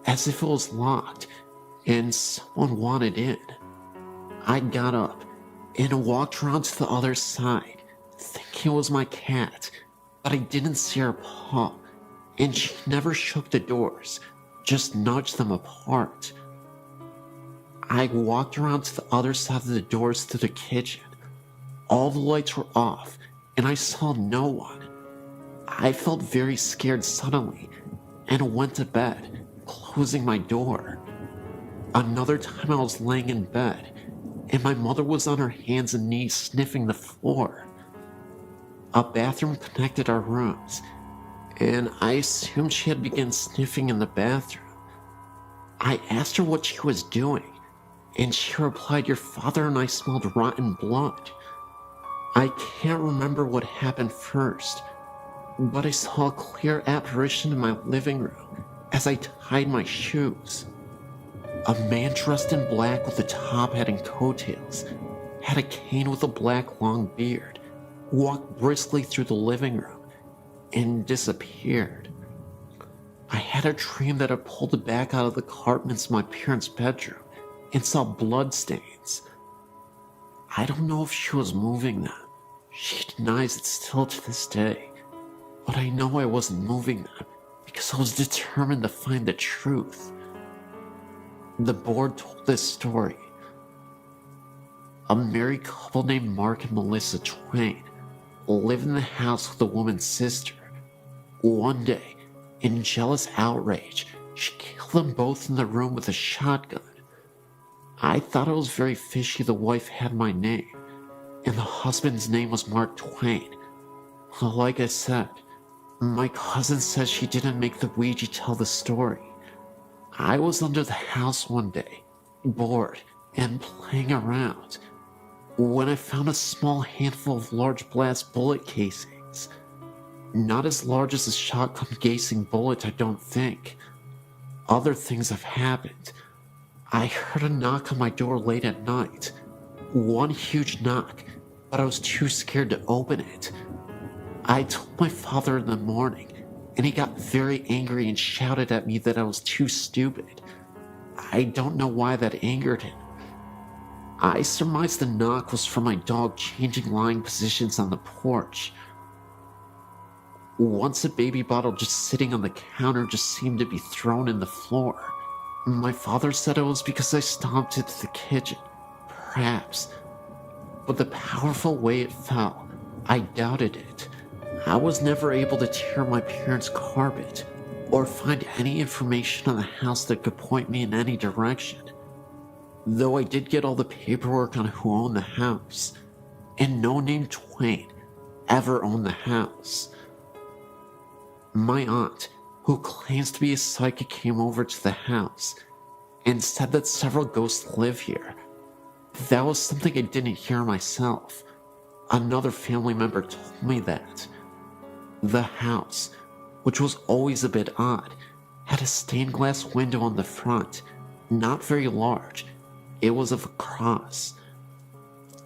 as if it was locked and someone wanted in. I got up and walked around to the other side, thinking it was my cat, but I didn't see her paw, and she never shook the doors, just nudged them apart. I walked around to the other side of the doors to the kitchen. All the lights were off, and I saw no one. I felt very scared suddenly, and went to bed, closing my door. Another time I was laying in bed, and my mother was on her hands and knees sniffing the floor. A bathroom connected our rooms, and I assumed she had begun sniffing in the bathroom. I asked her what she was doing, and she replied, "Your father and I smelled rotten blood." I can't remember what happened first, but I saw a clear apparition in my living room as I tied my shoes. A man dressed in black with a top hat and coattails, had a cane with a black long beard, walked briskly through the living room, and disappeared. I had a dream that I pulled it back out of the carpets in my parents' bedroom and saw blood stains. I don't know if she was moving them. She denies it still to this day, but I know I wasn't moving them because I was determined to find the truth. The board told this story. A married couple named Mark and Melissa Twain lived in the house with a woman's sister. One day, in jealous outrage, she killed them both in the room with a shotgun. I thought it was very fishy the wife had my name, and the husband's name was Mark Twain. Well, like I said, my cousin says she didn't make the Ouija tell the story. I was under the house one day, bored and playing around, when I found a small handful of large blast bullet casings. Not as large as a shotgun casing bullet, I don't think. Other things have happened. I heard a knock on my door late at night. One huge knock, but I was too scared to open it. I told my father in the morning, and he got very angry and shouted at me that I was too stupid. I don't know why that angered him. I surmised the knock was from my dog changing lying positions on the porch. Once a baby bottle just sitting on the counter just seemed to be thrown in the floor. My father said it was because I stomped into the kitchen. Perhaps. But the powerful way it fell, I doubted it. I was never able to tear my parents' carpet or find any information on the house that could point me in any direction. Though I did get all the paperwork on who owned the house, and no name Twain ever owned the house. My aunt, who claims to be a psychic, came over to the house and said that several ghosts live here. That was something I didn't hear myself. Another family member told me that. The house, which was always a bit odd, had a stained glass window on the front, not very large. It was of a cross.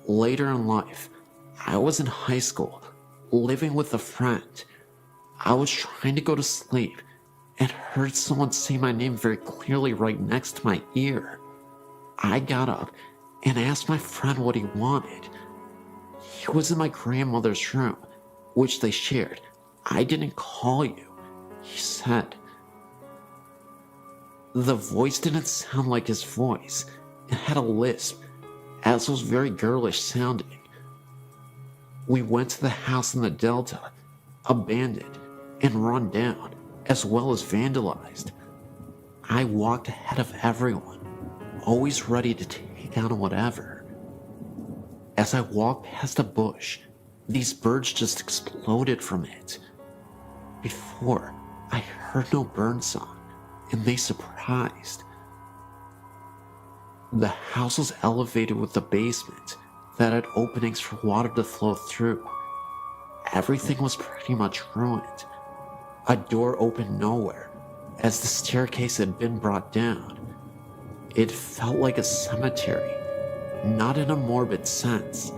Later in life, I was in high school, living with a friend. I was trying to go to sleep and heard someone say my name very clearly right next to my ear. I got up and asked my friend what he wanted. He was in my grandmother's room, which they shared. I didn't call you, he said. The voice didn't sound like his voice. It had a lisp, as was very girlish sounding. We went to the house in the Delta, abandoned and run down, as well as vandalized. I walked ahead of everyone, always ready to take on whatever. As I walked past a bush, these birds just exploded from it. Before, I heard no bird song, and they surprised. The house was elevated with a basement that had openings for water to flow through. Everything was pretty much ruined. A door opened nowhere, as the staircase had been brought down. It felt like a cemetery, not in a morbid sense,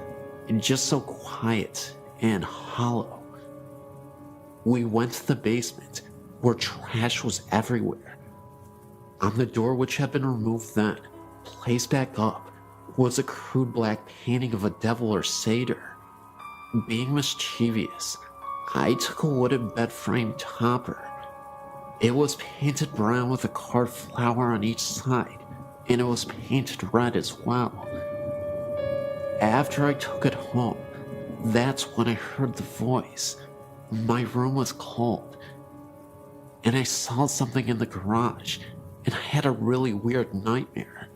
just so quiet and hollow. We went to the basement, where trash was everywhere. On the door, which had been removed then, placed back up, was a crude black painting of a devil or satyr. Being mischievous, I took a wooden bed frame topper. It was painted brown with a carved flower on each side, and it was painted red as well. After I took it home, that's when I heard the voice. My room was cold, and I saw something in the garage, and I had a really weird nightmare.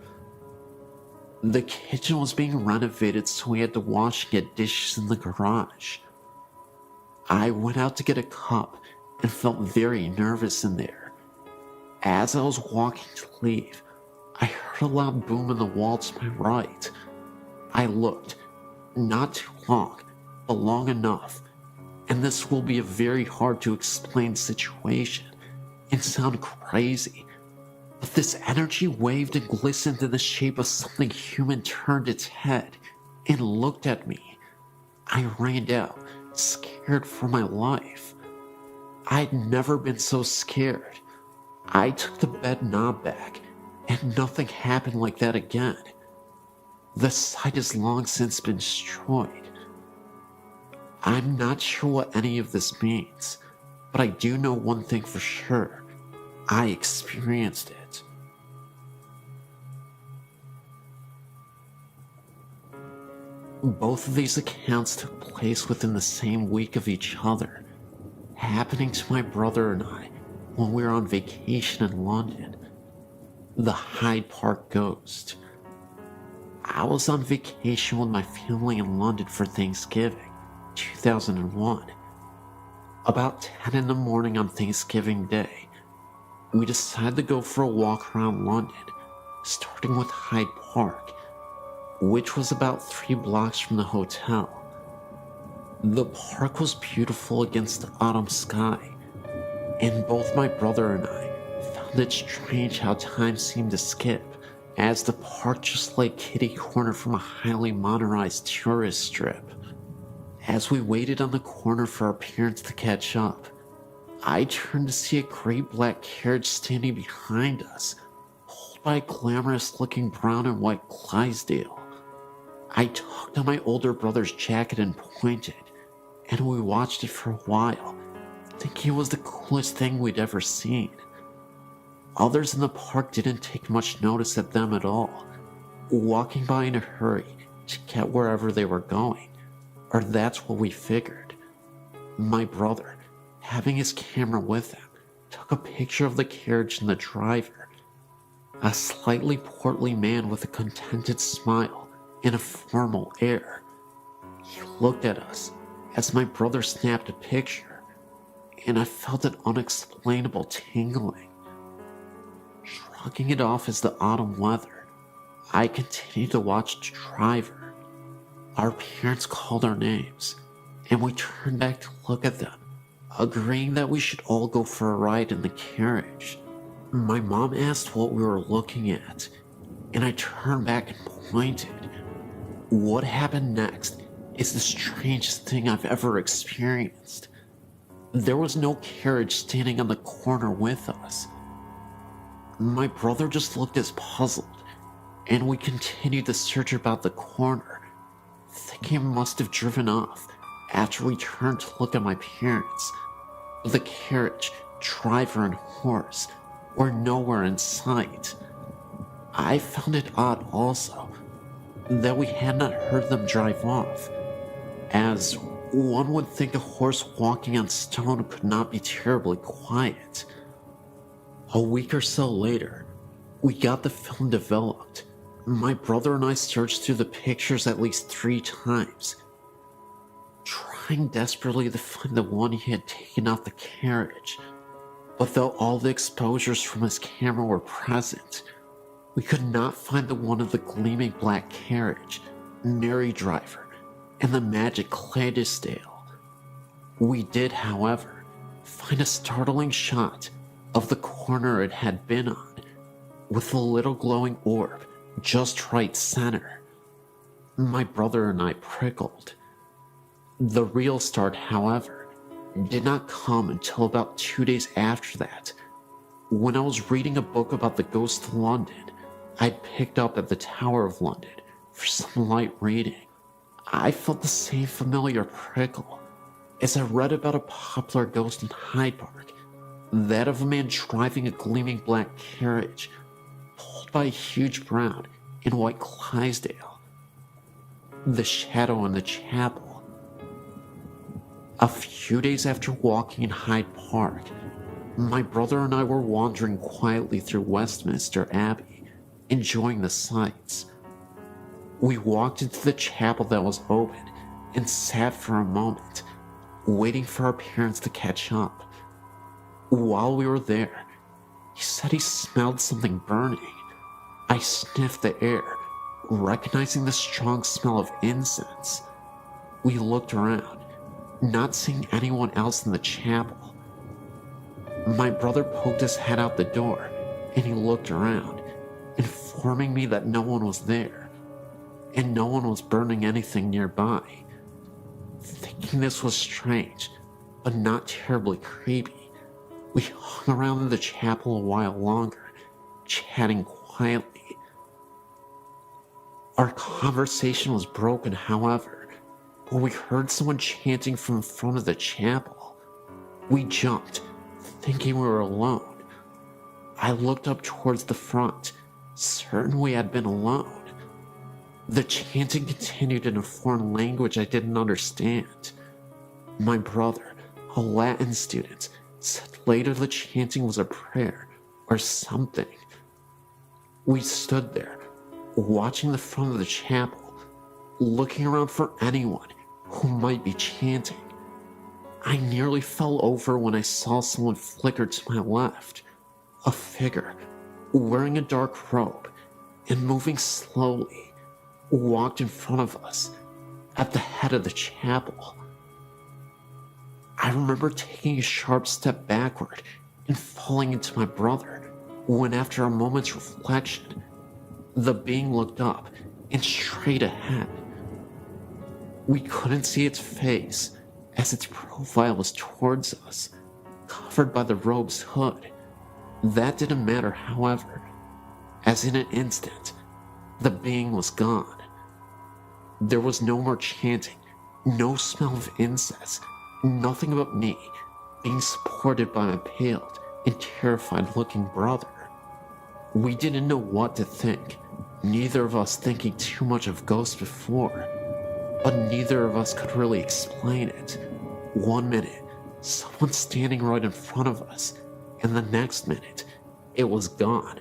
The kitchen was being renovated, so we had to wash and get dishes in the garage. I went out to get a cup and felt very nervous in there. As I was walking to leave, I heard a loud boom in the wall to my right. I looked, not too long, but long enough, and this will be a very hard to explain situation and sound crazy. But this energy waved and glistened in the shape of something human, turned its head and looked at me. I ran out, scared for my life. I'd never been so scared. I took the bed knob back, and nothing happened like that again. The site has long since been destroyed. I'm not sure what any of this means, but I do know one thing for sure. I experienced it. Both of these accounts took place within the same week of each other, happening to my brother and I when we were on vacation in London. The Hyde Park Ghost. I was on vacation with my family in London for Thanksgiving, 2001. About 10 in the morning on Thanksgiving Day, we decided to go for a walk around London, starting with Hyde Park, which was about 3 blocks from the hotel. The park was beautiful against the autumn sky, and both my brother and I found it strange how time seemed to skip, as the park just lay kitty corner from a highly modernized tourist strip. As we waited on the corner for our parents to catch up, I turned to see a great black carriage standing behind us, pulled by a glamorous-looking brown and white Clydesdale. I tugged on my older brother's jacket and pointed, and we watched it for a while, thinking it was the coolest thing we'd ever seen. Others in the park didn't take much notice of them at all, walking by in a hurry to get wherever they were going, or that's what we figured. My brother, having his camera with him, took a picture of the carriage and the driver, a slightly portly man with a contented smile and a formal air. He looked at us as my brother snapped a picture, and I felt an unexplainable tingling. Shrugging it off as the autumn weather, I continued to watch the driver. Our parents called our names, and we turned back to look at them, agreeing that we should all go for a ride in the carriage. My mom asked what we were looking at, and I turned back and pointed. What happened next is the strangest thing I've ever experienced. There was no carriage standing on the corner with us. My brother just looked as puzzled, and we continued the search about the corner, thinking it must have driven off after we turned to look at my parents. The carriage, driver, and horse were nowhere in sight. I found it odd also that we had not heard them drive off, as one would think a horse walking on stone could not be terribly quiet. A week or so later, we got the film developed. My brother and I searched through the pictures at least 3 times, trying desperately to find the one he had taken off the carriage. But though all the exposures from his camera were present, we could not find the one of the gleaming black carriage, Mary Driver, and the magic Clydesdale. We did, however, find a startling shot of the corner it had been on, with a little glowing orb just right center. My brother and I prickled. The real start, however, did not come until about 2 days after that, when I was reading a book about the ghost of London I'd picked up at the Tower of London for some light reading. I felt the same familiar prickle as I read about a popular ghost in Hyde Park, that of a man driving a gleaming black carriage pulled by a huge brown and white Clydesdale. The shadow in the chapel. A few days after walking in Hyde Park, my brother and I were wandering quietly through Westminster Abbey, enjoying the sights. We walked into the chapel that was open and sat for a moment, waiting for our parents to catch up. While we were there, he said he smelled something burning. I sniffed the air, recognizing the strong smell of incense. We looked around, not seeing anyone else in the chapel. My brother poked his head out the door, and he looked around, informing me that no one was there, and no one was burning anything nearby. Thinking this was strange, but not terribly creepy, we hung around in the chapel a while longer, chatting quietly. Our conversation was broken, however, when we heard someone chanting from the front of the chapel. We jumped, thinking we were alone. I looked up towards the front, certain we had been alone. The chanting continued in a foreign language I didn't understand. My brother, a Latin student, said later the chanting was a prayer or something. We stood there, watching the front of the chapel, looking around for anyone who might be chanting. I nearly fell over when I saw someone flicker to my left, a figure wearing a dark robe and moving slowly, walked in front of us at the head of the chapel. I remember taking a sharp step backward and falling into my brother, when after a moment's reflection, the being looked up and straight ahead. We couldn't see its face, as its profile was towards us, covered by the robe's hood. That didn't matter, however, as in an instant, the being was gone. There was no more chanting, no smell of incense, nothing but me, being supported by my pale and terrified looking brother. We didn't know what to think, neither of us thinking too much of ghosts before, but neither of us could really explain it. One minute, someone standing right in front of us, and the next minute, it was gone.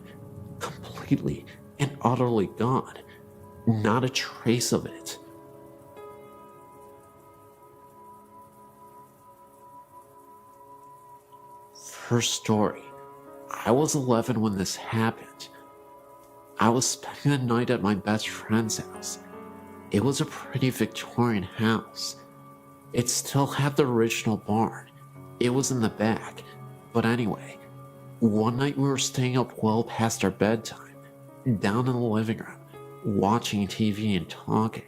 Completely and utterly gone. Not a trace of it. First story. I was 11 when this happened. I was spending the night at my best friend's house. It was a pretty Victorian house. It still had the original barn. It was in the back. But anyway, one night we were staying up well past our bedtime, down in the living room, watching TV and talking.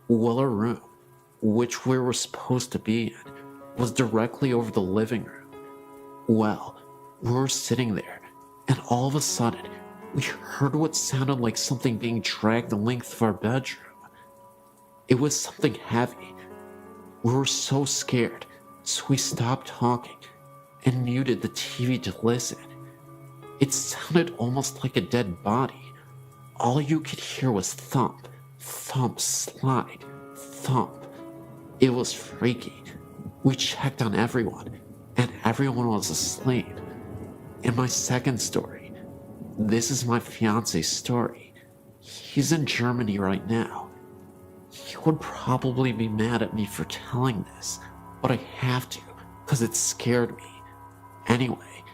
Well, our room, which we were supposed to be in, was directly over the living room. Well, we were sitting there, and all of a sudden, we heard what sounded like something being dragged the length of our bedroom. It was something heavy. We were so scared, so we stopped talking and muted the TV to listen. It sounded almost like a dead body. All you could hear was thump, thump, slide, thump. It was freaky. We checked on everyone, and everyone was asleep. In my second story, this is my fiance's story. He's in Germany right now. He would probably be mad at me for telling this, but I have to, because it scared me. Anyway,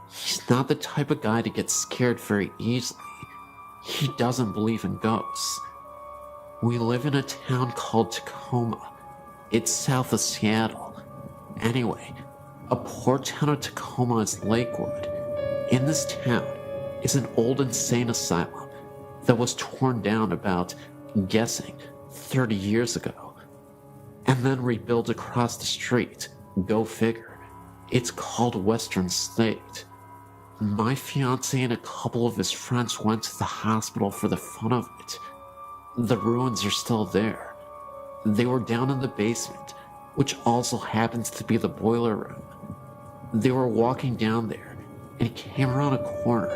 he's not the type of guy to get scared very easily. He doesn't believe in ghosts. We live in a town called Tacoma. It's south of Seattle. Anyway, a poor town of Tacoma is Lakewood. In this town is an old insane asylum that was torn down about, guessing, 30 years ago, and then rebuilt across the street. Go figure. It's called Western State. My fiance and a couple of his friends went to the hospital for the fun of it. The ruins are still there. They were down in the basement, which also happens to be the boiler room. They were walking down there and came around a corner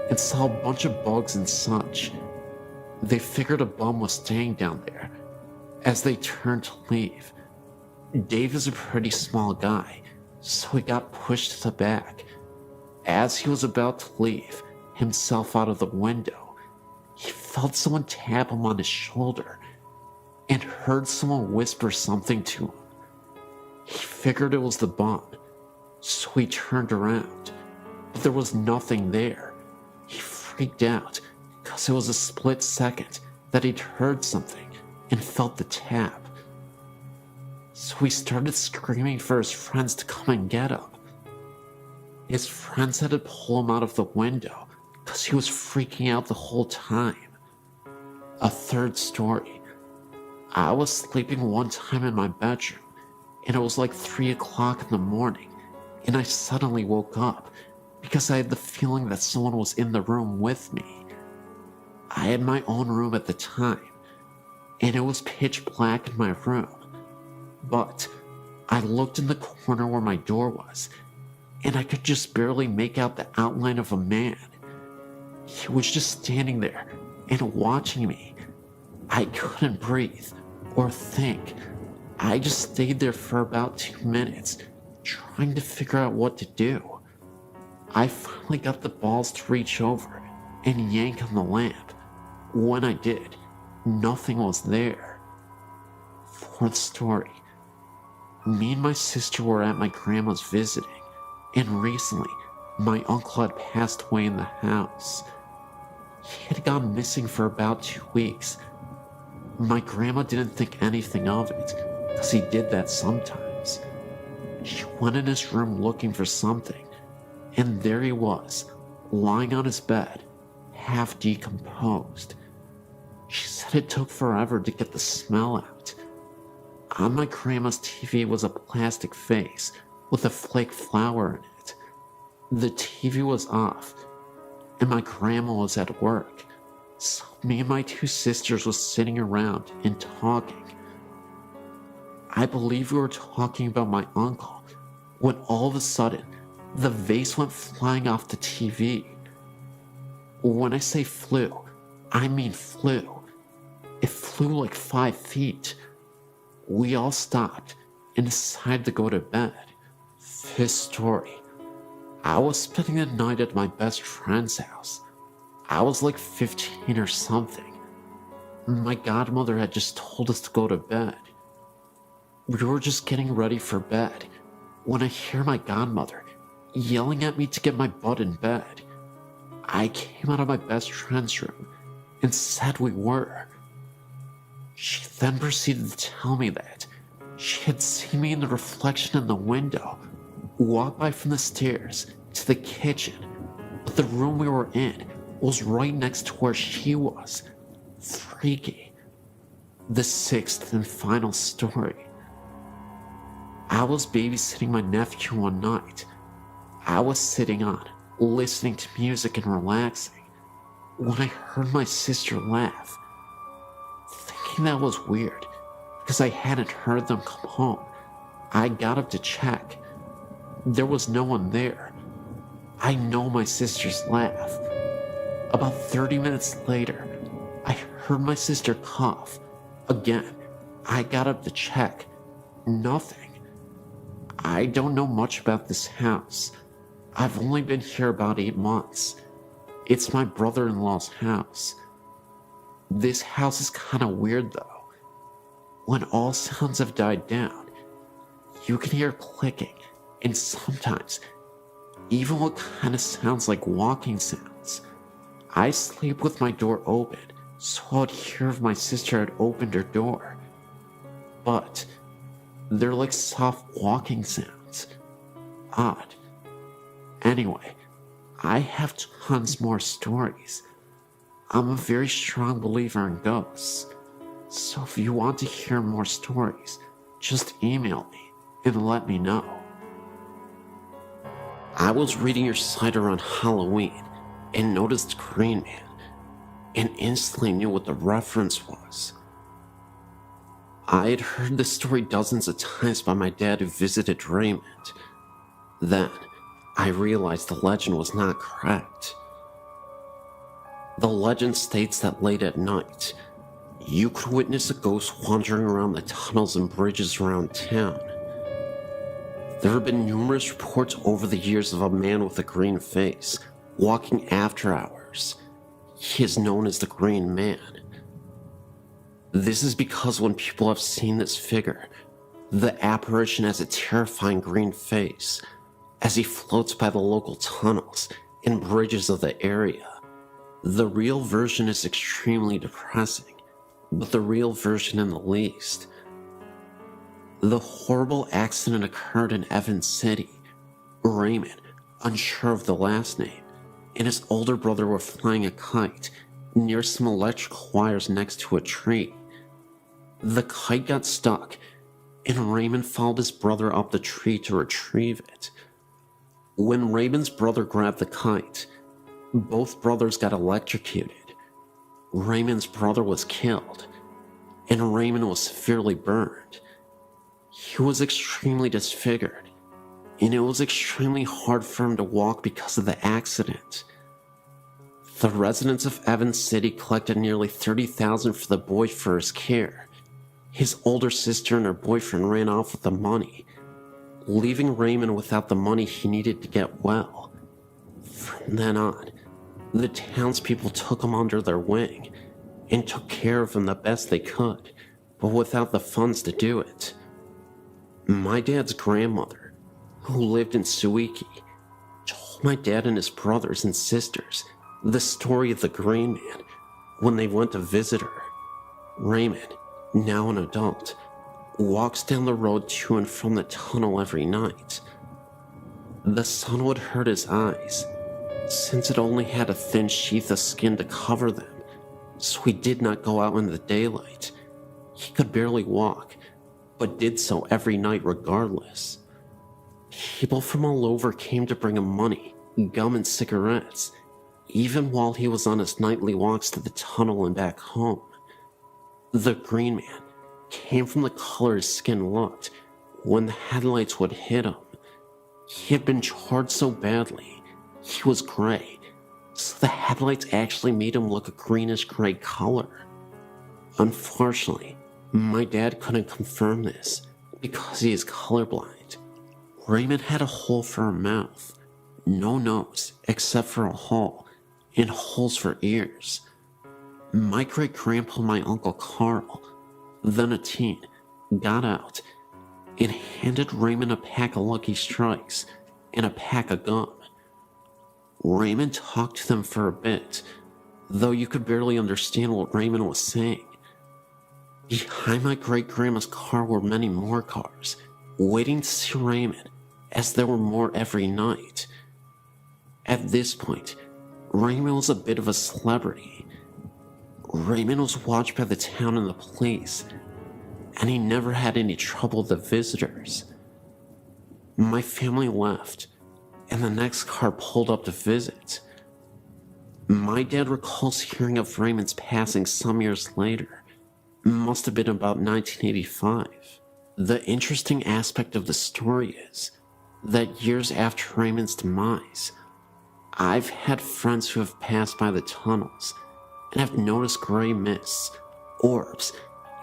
and saw a bunch of bugs and such. They figured a bum was staying down there. As they turned to leave, Dave is a pretty small guy, so he got pushed to the back. As he was about to leave himself out of the window, he felt someone tap him on his shoulder and heard someone whisper something to him. He figured it was the bum, so he turned around, but there was nothing there. He freaked out because it was a split second that he'd heard something and felt the tap. So he started screaming for his friends to come and get him. His friends had to pull him out of the window because he was freaking out the whole time. A third story. I was sleeping one time in my bedroom, and it was like 3 o'clock in the morning, and I suddenly woke up because I had the feeling that someone was in the room with me. I had my own room at the time, and it was pitch black in my room. But I looked in the corner where my door was, and I could just barely make out the outline of a man. He was just standing there and watching me. I couldn't breathe or think. I just stayed there for about 2 minutes, trying to figure out what to do. I finally got the balls to reach over and yank on the lamp. When I did, nothing was there. Fourth story. Me and my sister were at my grandma's visiting, and recently, my uncle had passed away in the house. He had gone missing for about 2 weeks. My grandma didn't think anything of it, because he did that sometimes. She went in his room looking for something, and there he was, lying on his bed, half decomposed. She said it took forever to get the smell out. On my grandma's TV was a plastic face with a flake flower in it. The TV was off, and my grandma was at work, so me and my 2 sisters was sitting around and talking. I believe we were talking about my uncle, when all of a sudden, the vase went flying off the TV. When I say flew, I mean flew. It flew like 5 feet. We all stopped and decided to go to bed. This story. I was spending the night at my best friend's house. I was like 15 or something. My godmother had just told us to go to bed. We were just getting ready for bed when I hear my godmother yelling at me to get my butt in bed. I came out of my best friend's room and said we were. She then proceeded to tell me that she had seen me in the reflection in the window walk by from the stairs to the kitchen, but the room we were in was right next to where she was. Freaky. The 6th and final story. I was babysitting my nephew one night. I was sitting on, listening to music and relaxing, when I heard my sister laugh. Thinking that was weird, because I hadn't heard them come home, I got up to check. There was no one there. I know my sister's laugh. About 30 minutes later, I heard my sister cough. Again, I got up to check. Nothing. I don't know much about this house. I've only been here about 8 months. It's my brother-in-law's house. This house is kind of weird though. When all sounds have died down, you can hear clicking and sometimes even what kind of sounds like walking sounds. I sleep with my door open, so I'd hear if my sister had opened her door. But they're like soft walking sounds. Odd. Anyway, I have tons more stories. I'm a very strong believer in ghosts. So if you want to hear more stories, just email me and let me know. I was reading your site around Halloween and noticed Green Man and instantly knew what the reference was. I had heard this story dozens of times by my dad who visited Raymond. Then, I realized the legend was not correct. The legend states that late at night, you could witness a ghost wandering around the tunnels and bridges around town. There have been numerous reports over the years of a man with a green face walking after hours. He is known as the Green Man. This is because when people have seen this figure, the apparition has a terrifying green face as he floats by the local tunnels and bridges of the area. The real version is extremely depressing, but the real version in the least. The horrible accident occurred in Evans City. Raymond, unsure of the last name, and his older brother were flying a kite near some electrical wires next to a tree. The kite got stuck, and Raymond followed his brother up the tree to retrieve it. When Raymond's brother grabbed the kite, both brothers got electrocuted. Raymond's brother was killed, and Raymond was severely burned. He was extremely disfigured, and it was extremely hard for him to walk because of the accident. The residents of Evans City collected nearly $30,000 for the boy for his care. His older sister and her boyfriend ran off with the money, leaving Raymond without the money he needed to get well. From then on, the townspeople took him under their wing and took care of him the best they could, but without the funds to do it. My dad's grandmother, who lived in Suiki, told my dad and his brothers and sisters the story of the Green Man when they went to visit her. Raymond, now an adult, walks down the road to and from the tunnel every night. The sun would hurt his eyes, since it only had a thin sheath of skin to cover them, so he did not go out in the daylight. He could barely walk, but did so every night regardless. People from all over came to bring him money, gum, and cigarettes, even while he was on his nightly walks to the tunnel and back home. The Green Man came from the color his skin looked when the headlights would hit him. He had been charred so badly, he was gray, so the headlights actually made him look a greenish-gray color. Unfortunately, my dad couldn't confirm this because he is colorblind. Raymond had a hole for a mouth, no nose except for a hole, and holes for ears. My great-grandpa and my Uncle Carl, then a teen, got out and handed Raymond a pack of Lucky Strikes and a pack of gum. Raymond talked to them for a bit, though you could barely understand what Raymond was saying. Behind my great-grandma's car were many more cars, waiting to see Raymond, as there were more every night. At this point, Raymond was a bit of a celebrity. Raymond was watched by the town and the police, and he never had any trouble with the visitors. My family left, and the next car pulled up to visit. My dad recalls hearing of Raymond's passing some years later. Must have been about 1985. The interesting aspect of the story is that years after Raymond's demise, I've had friends who have passed by the tunnels and have noticed gray mists, orbs,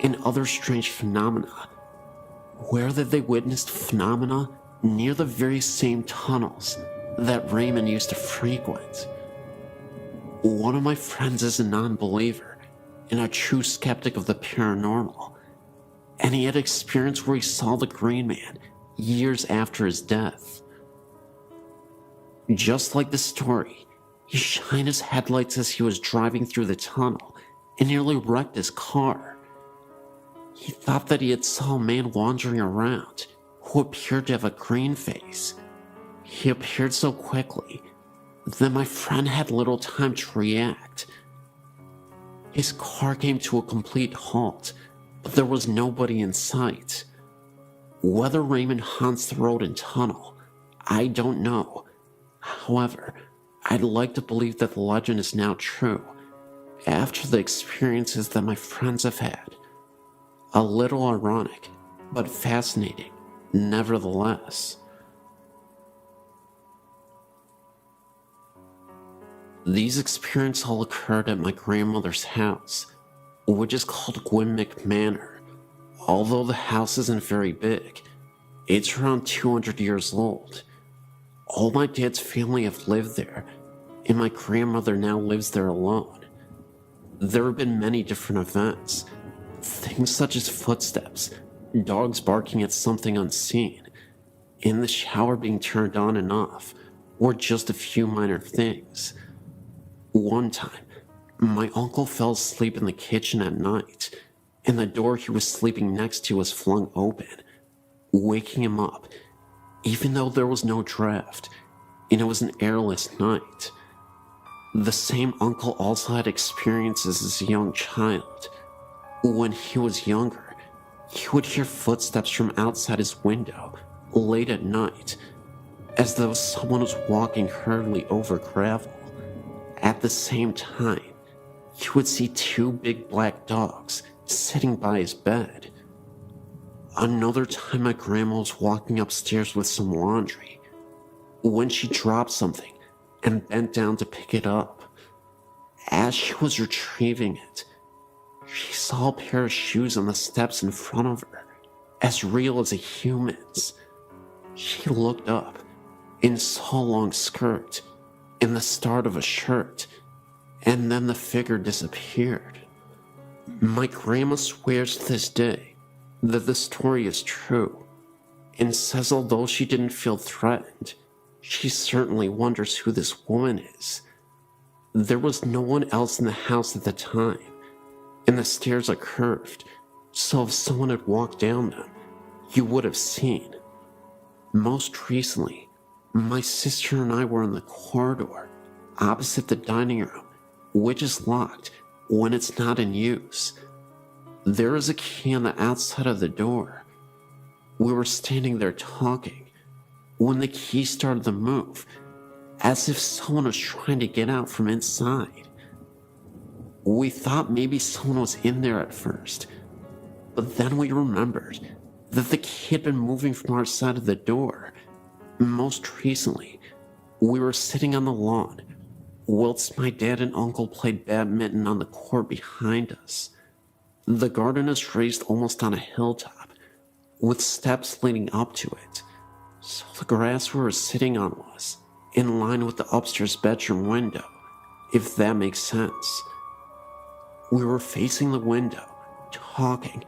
and other strange phenomena. Where that they witnessed phenomena near the very same tunnels that Raymond used to frequent. One of my friends is a non-believer and a true skeptic of the paranormal, and he had experience where he saw the Green Man years after his death. Just like the story, he shined his headlights as he was driving through the tunnel and nearly wrecked his car. He thought that he had saw a man wandering around who appeared to have a green face. He appeared so quickly that my friend had little time to react. His car came to a complete halt, but there was nobody in sight. Whether Raymond haunts the road and tunnel, I don't know. However, I'd like to believe that the legend is now true, after the experiences that my friends have had. A little ironic, but fascinating, nevertheless. These experiences all occurred at my grandmother's house, which is called Gwynmick Manor. Although the house isn't very big, it's around 200 years old. All my dad's family have lived there, and my grandmother now lives there alone. There have been many different events, things such as footsteps, dogs barking at something unseen, and the shower being turned on and off, or just a few minor things. One time, my uncle fell asleep in the kitchen at night, and the door he was sleeping next to was flung open, waking him up, even though there was no draft, and it was an airless night. The same uncle also had experiences as a young child. When he was younger, he would hear footsteps from outside his window late at night, as though someone was walking hurriedly over gravel. At the same time, he would see two big black dogs sitting by his bed. Another time, my grandma was walking upstairs with some laundry when she dropped something and bent down to pick it up. As she was retrieving it, she saw a pair of shoes on the steps in front of her, as real as a human's. She looked up and saw a long skirt and the start of a shirt, and then the figure disappeared. My grandma swears to this day that the story is true, and says although she didn't feel threatened, she certainly wonders who this woman is. There was no one else in the house at the time, and the stairs are curved, so if someone had walked down them, you would have seen. Most recently, my sister and I were in the corridor opposite the dining room, which is locked when it's not in use. There is a key on the outside of the door. We were standing there talking when the key started to move, as if someone was trying to get out from inside. We thought maybe someone was in there at first, but then we remembered that the key had been moving from our side of the door, Most recently, we were sitting on the lawn whilst my dad and uncle played badminton on the court behind us. The garden is raised almost on a hilltop, with steps leading up to it, so the grass we were sitting on was in line with the upstairs bedroom window, if that makes sense. We were facing the window, talking,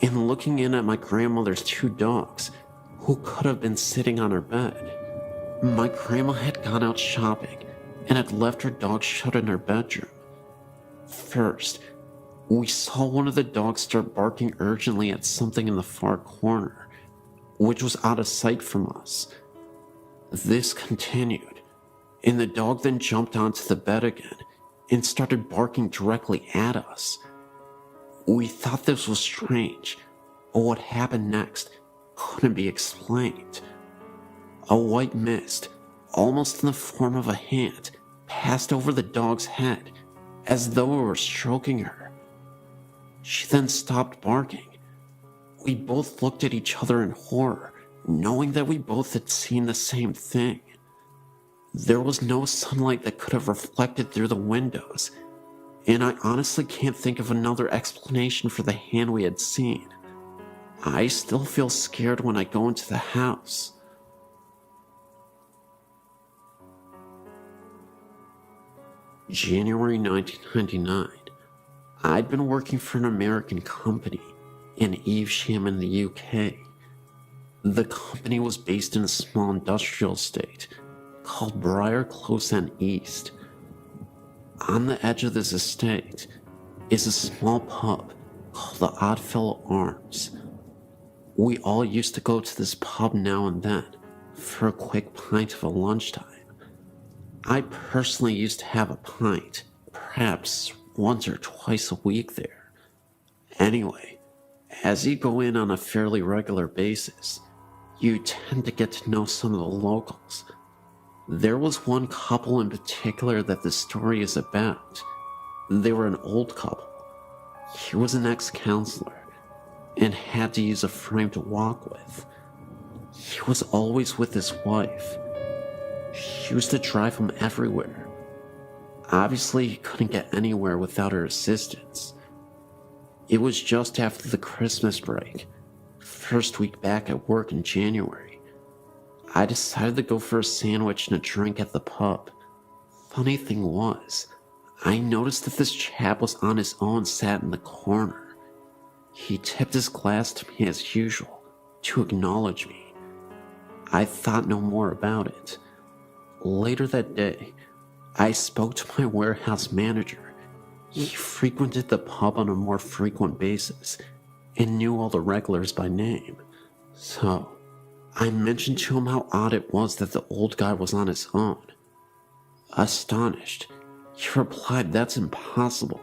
and looking in at my grandmother's 2 dogs, who could have been sitting on her bed. My grandma had gone out shopping and had left her dogs shut in her bedroom. First, we saw one of the dogs start barking urgently at something in the far corner, which was out of sight from us. This continued, and the dog then jumped onto the bed again and started barking directly at us. We thought this was strange, but what happened next couldn't be explained. A white mist, almost in the form of a hand, passed over the dog's head, as though we were stroking her. She then stopped barking. We both looked at each other in horror, knowing that we both had seen the same thing. There was no sunlight that could have reflected through the windows, and I honestly can't think of another explanation for the hand we had seen. I still feel scared when I go into the house. January 1999. I'd been working for an American company in Evesham in the UK. The company was based in a small industrial estate called Briar Close End East. On the edge of this estate is a small pub called the Oddfellow Arms. We all used to go to this pub now and then for a quick pint of a lunchtime. I personally used to have a pint, perhaps once or twice a week there. Anyway, as you go in on a fairly regular basis, you tend to get to know some of the locals. There was one couple in particular that the story is about. They were an old couple. He was an ex-counselor and had to use a frame to walk with. He was always with his wife. She used to drive him everywhere. Obviously, he couldn't get anywhere without her assistance. It was just after the Christmas break, first week back at work in January. I decided to go for a sandwich and a drink at the pub. Funny thing was, I noticed that this chap was on his own, sat in the corner. He tipped his glass to me as usual, to acknowledge me. I thought no more about it. Later that day, I spoke to my warehouse manager. He frequented the pub on a more frequent basis and knew all the regulars by name. So, I mentioned to him how odd it was that the old guy was on his own. Astonished, he replied, "That's impossible.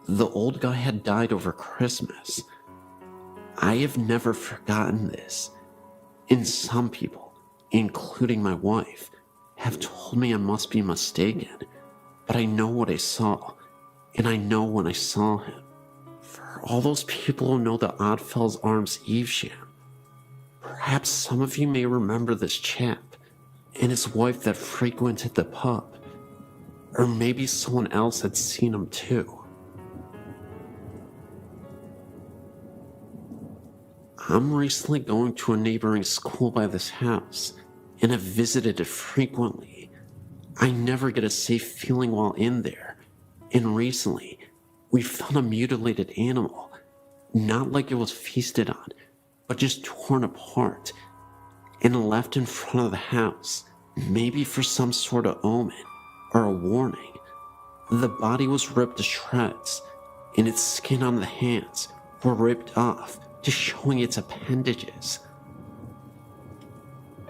The old guy had died over Christmas." I have never forgotten this, and some people, including my wife, have told me I must be mistaken, but I know what I saw, and I know when I saw him. For all those people who know the Oddfellows Arms Evesham, perhaps some of you may remember this chap and his wife that frequented the pub, or maybe someone else had seen him too. I'm recently going to a neighboring school by this house, and have visited it frequently. I never get a safe feeling while in there, and recently, we found a mutilated animal, not like it was feasted on, but just torn apart, and left in front of the house, maybe for some sort of omen, or a warning. The body was ripped to shreds, and its skin on the hands were ripped off, just showing its appendages.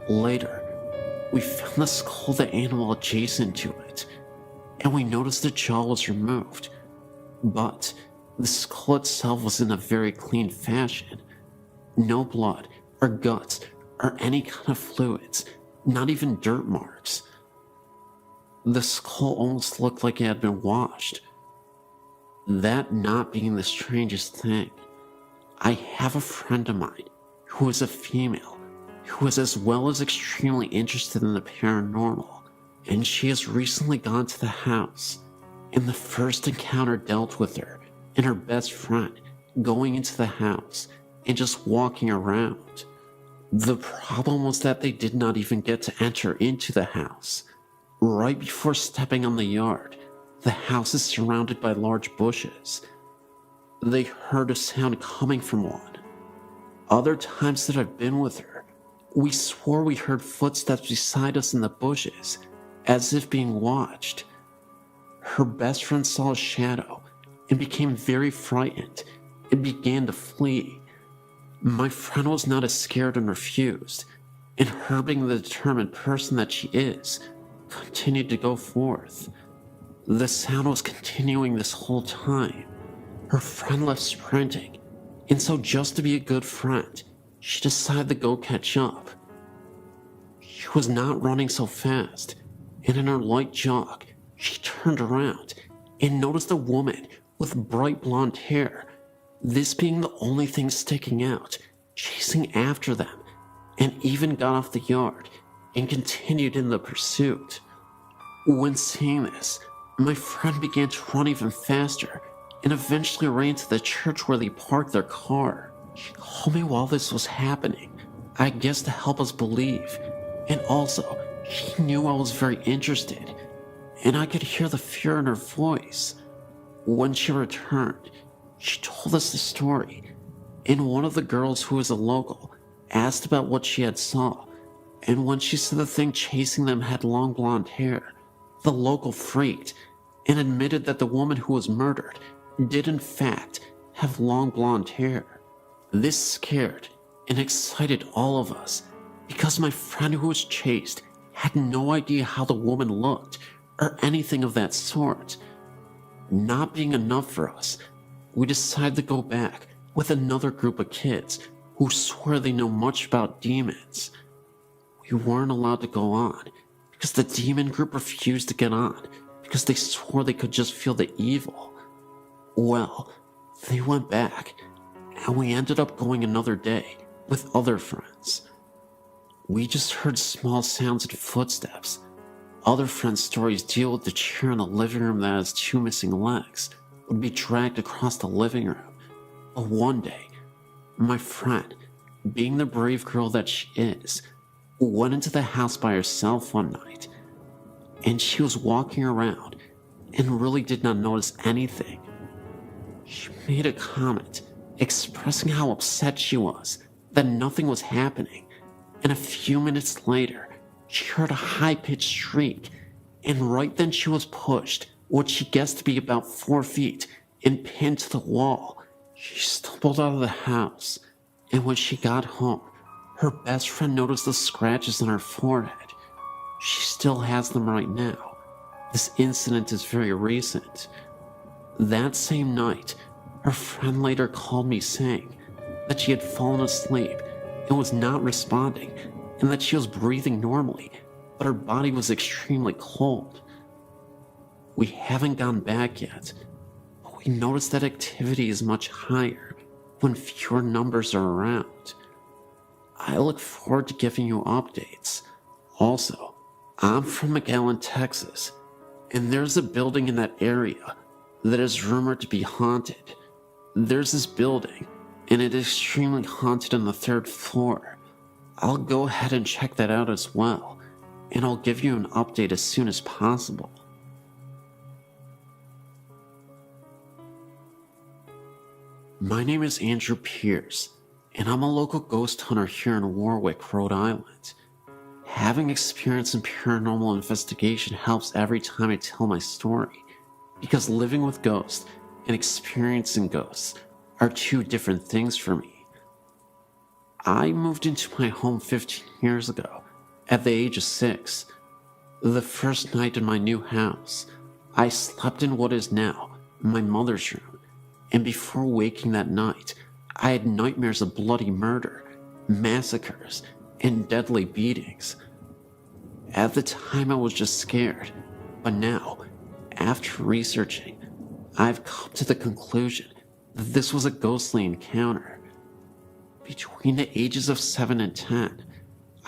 Later, we found the skull of the animal adjacent to it, and we noticed the jaw was removed, but the skull itself was in a very clean fashion. No blood, or guts, or any kind of fluids, not even dirt marks. The skull almost looked like it had been washed. That not being the strangest thing, I have a friend of mine who is a female who is as well as extremely interested in the paranormal, and she has recently gone to the house. In the first encounter dealt with her and her best friend going into the house and just walking around. The problem was that they did not even get to enter into the house. Right before stepping on the yard, the house is surrounded by large bushes. They heard a sound coming from one. Other times that I've been with her, we swore we heard footsteps beside us in the bushes, as if being watched. Her best friend saw a shadow and became very frightened and began to flee. My friend was not as scared and refused, and her being the determined person that she is, continued to go forth. The sound was continuing this whole time. Her friend left sprinting, and so just to be a good friend, she decided to go catch up. She was not running so fast, and in her light jog, she turned around and noticed a woman with bright blonde hair, this being the only thing sticking out, chasing after them, and even got off the yard and continued in the pursuit. When seeing this, my friend began to run even faster and eventually ran to the church where they parked their car. She called me while this was happening, I guess to help us believe, and also she knew I was very interested, and I could hear the fear in her voice. When she returned, she told us the story, and one of the girls who was a local asked about what she had saw, and when she said the thing chasing them had long blonde hair, the local freaked and admitted that the woman who was murdered did in fact have long blonde hair. This scared and excited all of us because my friend who was chased had no idea how the woman looked or anything of that sort. Not being enough for us, we decided to go back with another group of kids who swear they know much about demons. We weren't allowed to go on because the demon group refused to get on because they swore they could just feel the evil. Well, they went back, and we ended up going another day with other friends. We just heard small sounds and footsteps. Other friends' stories deal with the chair in the living room that has two missing legs would be dragged across the living room. But one day, my friend, being the brave girl that she is, went into the house by herself one night, and she was walking around and really did not notice anything. She made a comment expressing how upset she was that nothing was happening, and a few minutes later, she heard a high-pitched shriek, and right then she was pushed, what she guessed to be about 4 feet, and pinned to the wall. She stumbled out of the house, and when she got home, her best friend noticed the scratches on her forehead. She still has them right now. This incident is very recent. That same night, her friend later called me saying that she had fallen asleep and was not responding, and that she was breathing normally, but her body was extremely cold. We haven't gone back yet, but we noticed that activity is much higher when fewer numbers are around. I look forward to giving you updates. Also, I'm from McAllen, Texas, and there's a building in that area that is rumored to be haunted. There's this building, and it is extremely haunted on the 3rd floor. I'll go ahead and check that out as well, and I'll give you an update as soon as possible. My name is Andrew Pierce, and I'm a local ghost hunter here in Warwick, Rhode Island. Having experience in paranormal investigation helps every time I tell my story, because living with ghosts and experiencing ghosts are two different things for me. I moved into my home 15 years ago, at the age of 6. The first night in my new house, I slept in what is now my mother's room, and before waking that night, I had nightmares of bloody murder, massacres, and deadly beatings. At the time I was just scared, but now, after researching, I've come to the conclusion that this was a ghostly encounter. Between the ages of 7 and 10,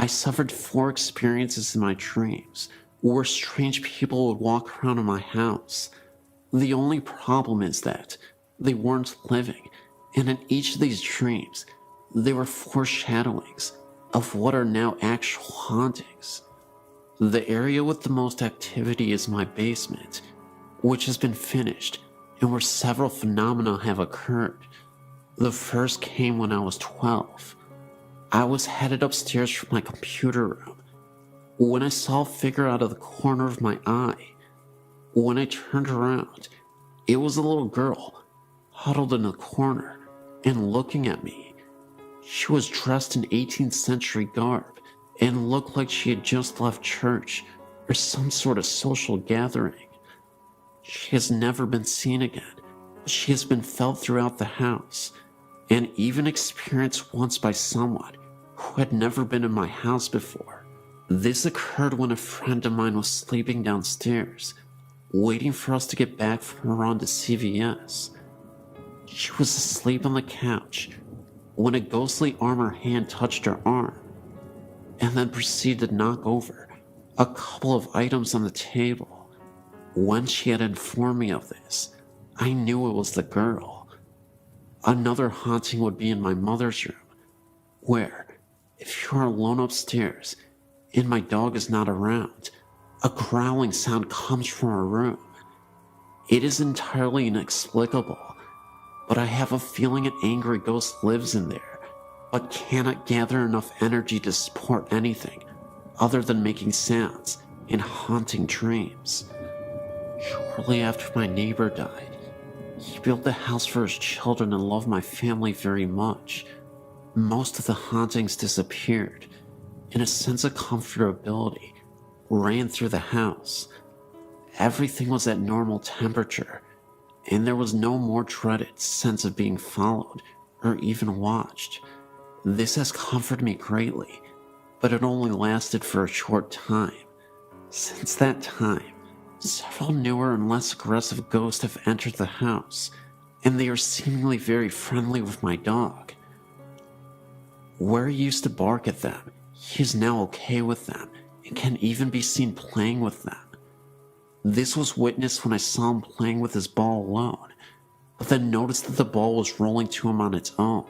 I suffered 4 experiences in my dreams where strange people would walk around in my house. The only problem is that they weren't living, and in each of these dreams, they were foreshadowings of what are now actual hauntings. The area with the most activity is my basement, which has been finished and where several phenomena have occurred. The first came when I was 12. I was headed upstairs from my computer room when I saw a figure out of the corner of my eye. When I turned around, it was a little girl huddled in the corner and looking at me. She was dressed in 18th century garb and looked like she had just left church or some sort of social gathering. She has never been seen again, but she has been felt throughout the house and even experienced once by someone who had never been in my house before. This occurred when a friend of mine was sleeping downstairs, waiting for us to get back from a run to CVS. She was asleep on the couch when a ghostly armor hand touched her arm, and then proceeded to knock over a couple of items on the table. When she had informed me of this, I knew it was the girl. Another haunting would be in my mother's room, where, if you are alone upstairs and my dog is not around, a growling sound comes from her room. It is entirely inexplicable, but I have a feeling an angry ghost lives in there, but cannot gather enough energy to support anything other than making sounds and haunting dreams. Shortly after my neighbor died, he built the house for his children and loved my family very much. Most of the hauntings disappeared, and a sense of comfortability ran through the house. Everything was at normal temperature, and there was no more dreaded sense of being followed or even watched. This has comforted me greatly, but it only lasted for a short time. Since that time, several newer and less aggressive ghosts have entered the house, and they are seemingly very friendly with my dog. Where he used to bark at them, he is now okay with them and can even be seen playing with them. This was witnessed when I saw him playing with his ball alone, but then noticed that the ball was rolling to him on its own.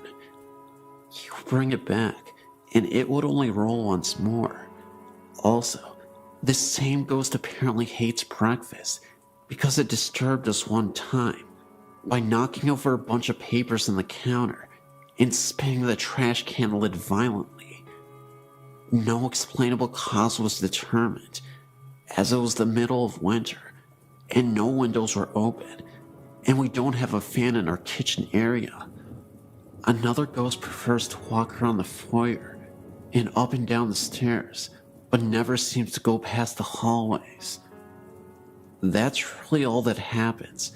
He would bring it back, and it would only roll once more. Also, this same ghost apparently hates breakfast because it disturbed us one time by knocking over a bunch of papers on the counter and spinning the trash can lid violently. No explainable cause was determined, as it was the middle of winter and no windows were open, and we don't have a fan in our kitchen area. Another ghost prefers to walk around the foyer and up and down the stairs, but never seems to go past the hallways. That's really all that happens,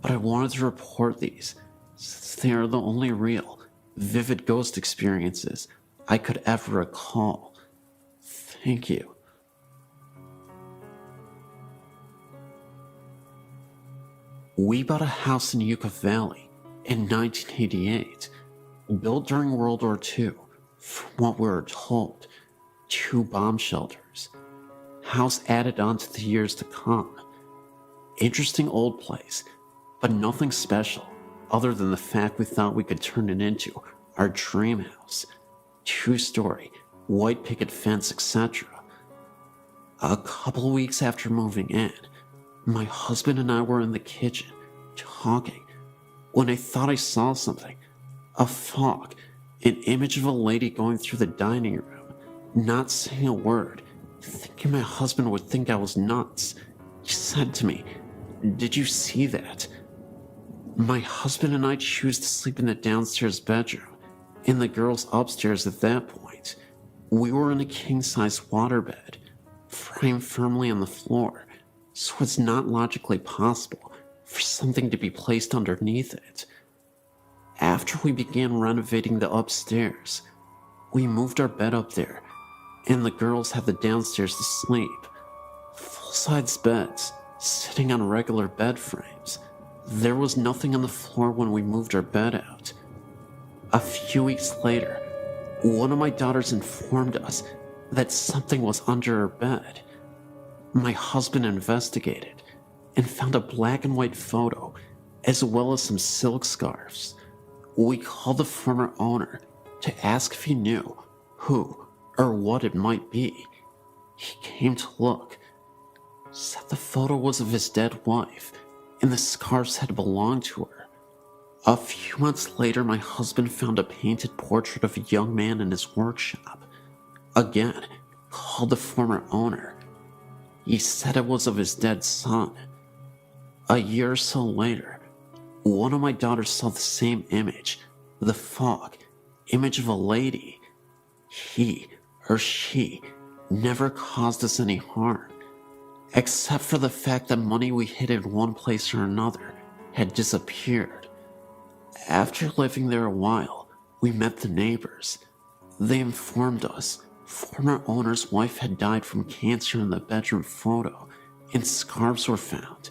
but I wanted to report these since they are the only real, vivid ghost experiences I could ever recall. Thank you. We bought a house in Yucca Valley in 1988, built during World War II, from what we were told, 2 bomb shelters. House added on to the years to come. Interesting old place, but nothing special other than the fact we thought we could turn it into our dream house. 2-story, white picket fence, etc. A couple weeks after moving in, my husband and I were in the kitchen, talking, when I thought I saw something. A fog, an image of a lady going through the dining room, not saying a word, thinking my husband would think I was nuts. He said to me, "Did you see that?" My husband and I choose to sleep in the downstairs bedroom, and the girls upstairs at that point. We were in a king-size waterbed, framed firmly on the floor, so it's not logically possible for something to be placed underneath it. After we began renovating the upstairs, we moved our bed up there, and the girls had the downstairs to sleep. Full-size beds, sitting on regular bed frames. There was nothing on the floor when we moved our bed out. A few weeks later, one of my daughters informed us that something was under her bed. My husband investigated and found a black and white photo as well as some silk scarves. We called the former owner to ask if he knew who or what it might be. He came to look, said the photo was of his dead wife and the scarves had belonged to her. A few months later, my husband found a painted portrait of a young man in his workshop. Again, called the former owner. He said it was of his dead son. A year or so later, one of my daughters saw the same image, the fog, image of a lady. He or she never caused us any harm, except for the fact that money we hid in one place or another had disappeared. After living there a while, we met the neighbors. They informed us former owner's wife had died from cancer in the bedroom photo, and scarves were found.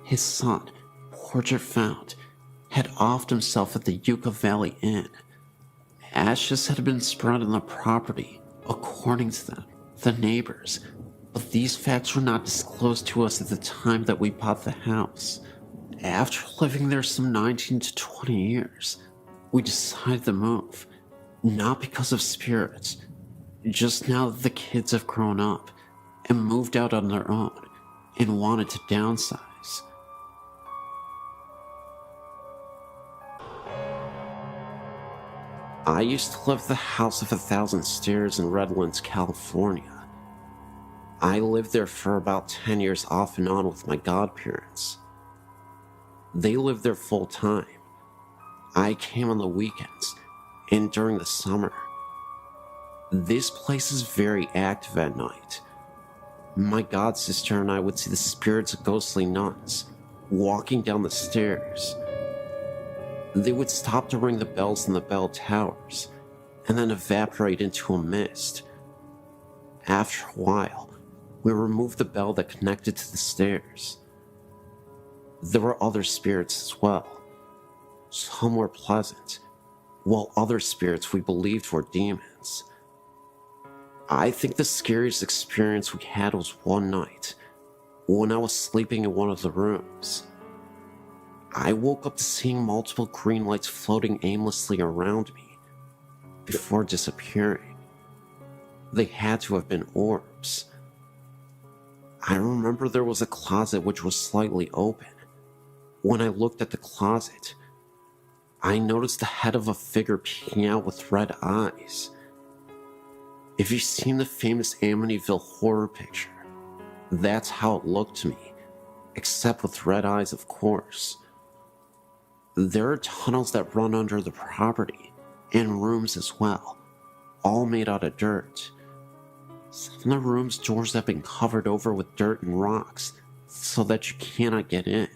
His son, portrait found, had offed himself at the Yucca Valley Inn. Ashes had been spread on the property, according to them, the neighbors, but these facts were not disclosed to us at the time that we bought the house. After living there some 19 to 20 years, we decided to move, not because of spirits, just now that the kids have grown up and moved out on their own and wanted to downsize. I used to live at the House of 1,000 Stairs in Redlands, California. I lived there for about 10 years off and on with my godparents. They lived there full time. I came on the weekends and during the summer. This place is very active at night. My godsister and I would see the spirits of ghostly nuns walking down the stairs. They would stop to ring the bells in the bell towers and then evaporate into a mist. After a while, we removed the bell that connected to the stairs. There were other spirits as well. Some were pleasant, while other spirits we believed were demons. I think the scariest experience we had was one night when I was sleeping in one of the rooms. I woke up to seeing multiple green lights floating aimlessly around me before disappearing. They had to have been orbs. I remember there was a closet which was slightly open. When I looked at the closet, I noticed the head of a figure peeking out with red eyes. If you've seen the famous Amityville horror picture, that's how it looked to me, except with red eyes, of course. There are tunnels that run under the property, and rooms as well, all made out of dirt. Some of the rooms' doors have been covered over with dirt and rocks, so that you cannot get in.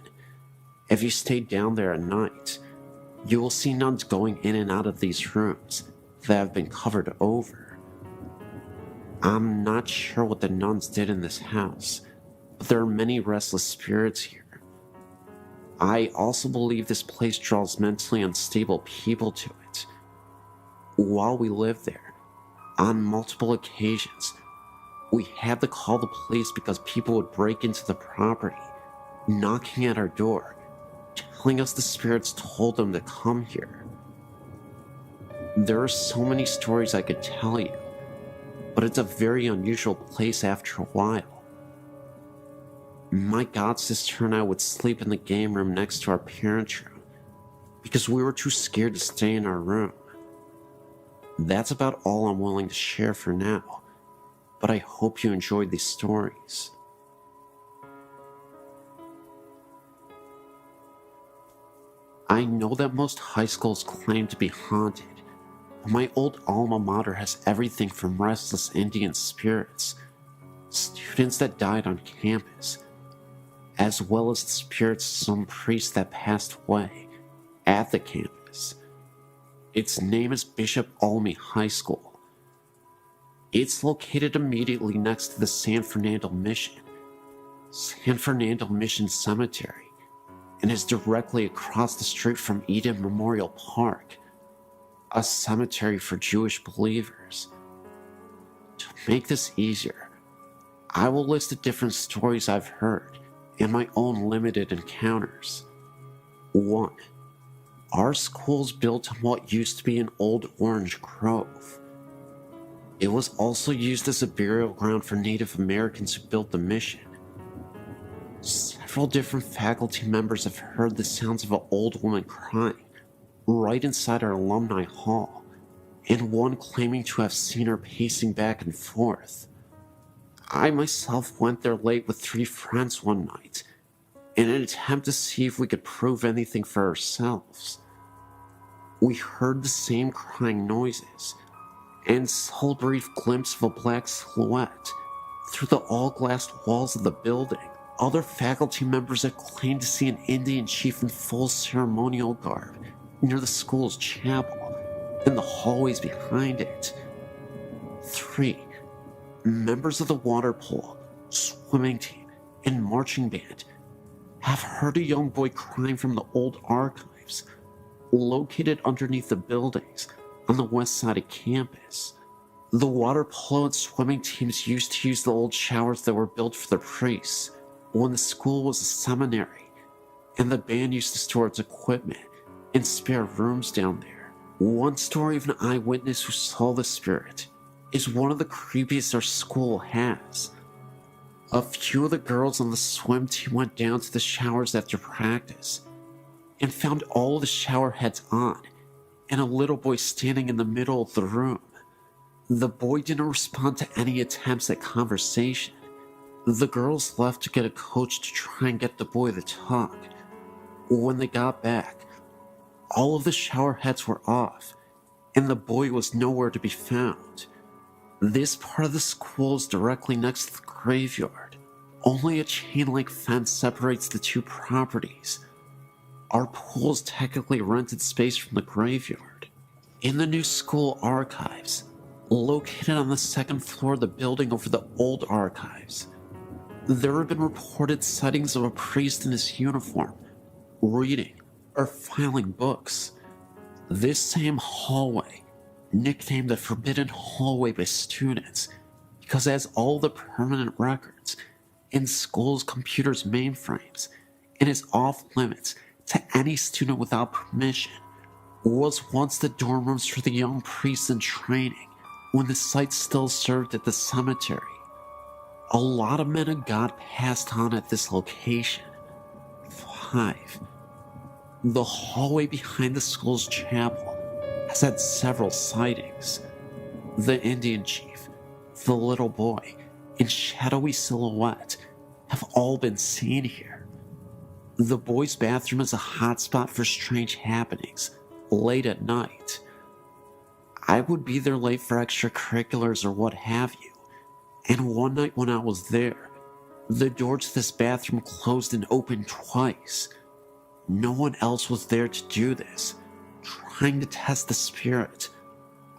If you stay down there at night, you will see nuns going in and out of these rooms that have been covered over. I'm not sure what the nuns did in this house, but there are many restless spirits here. I also believe this place draws mentally unstable people to it. While we lived there, on multiple occasions, we had to call the police because people would break into the property, knocking at our door, telling us the spirits told them to come here. There are so many stories I could tell you, but it's a very unusual place after a while. My godsister and I would sleep in the game room next to our parents' room because we were too scared to stay in our room. That's about all I'm willing to share for now, but I hope you enjoyed these stories. I know that most high schools claim to be haunted, but my old alma mater has everything from restless Indian spirits, students that died on campus, as well as the spirits of some priest that passed away at the campus. Its name is Bishop Olney High School. It's located immediately next to the San Fernando Mission Cemetery, and is directly across the street from Eden Memorial Park, a cemetery for Jewish believers. To make this easier, I will list the different stories I've heard and my own limited encounters. 1. Our school's built on what used to be an old orange grove. It was also used as a burial ground for Native Americans who built the mission. Several different faculty members have heard the sounds of an old woman crying right inside our alumni hall, and one claiming to have seen her pacing back and forth. I myself went there late with 3 friends one night in an attempt to see if we could prove anything for ourselves. We heard the same crying noises and saw a brief glimpse of a black silhouette through the all-glass walls of the building. Other faculty members have claimed to see an Indian chief in full ceremonial garb near the school's chapel and the hallways behind it. 3. Members of the water polo, swimming team, and marching band have heard a young boy crying from the old archives located underneath the buildings on the west side of campus. The water polo and swimming teams used to use the old showers that were built for the priests when the school was a seminary, and the band used to store its equipment in spare rooms down there. One story of an eyewitness who saw the spirit is one of the creepiest our school has. A few of the girls on the swim team went down to the showers after practice and found all the shower heads on and a little boy standing in the middle of the room. The boy didn't respond to any attempts at conversation. The girls left to get a coach to try and get the boy to talk. When they got back, all of the shower heads were off, and the boy was nowhere to be found. This part of the school is directly next to the graveyard. Only a chain-link fence separates the 2 properties. Our pool is technically rented space from the graveyard. In the new school archives, located on the 2nd floor of the building over the old archives, there have been reported sightings of a priest in his uniform, reading or filing books. This same hallway, nicknamed the Forbidden Hallway by students, because it has all the permanent records in school's computers' mainframes and is off limits to any student without permission, was once the dorm rooms for the young priests in training when the site still served at the cemetery. A lot of men of God passed on at this location. 5. The hallway behind the school's chapel has had several sightings. The Indian chief, the little boy, and shadowy silhouette have all been seen here. The boys' bathroom is a hotspot for strange happenings late at night. I would be there late for extracurriculars or what have you, and one night when I was there, the door to this bathroom closed and opened twice. No one else was there to do this, trying to test the spirit.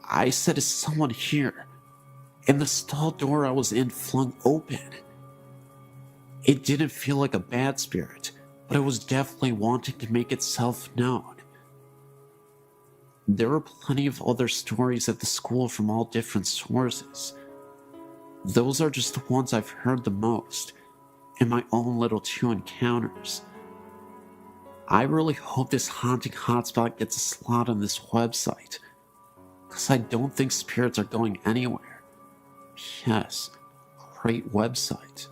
I said, "Is someone here?" And the stall door I was in flung open. It didn't feel like a bad spirit, but it was definitely wanting to make itself known. There are plenty of other stories at the school from all different sources. Those are just the ones I've heard the most, in my own little 2 encounters. I really hope this haunting hotspot gets a slot on this website, because I don't think spirits are going anywhere. Yes, great website.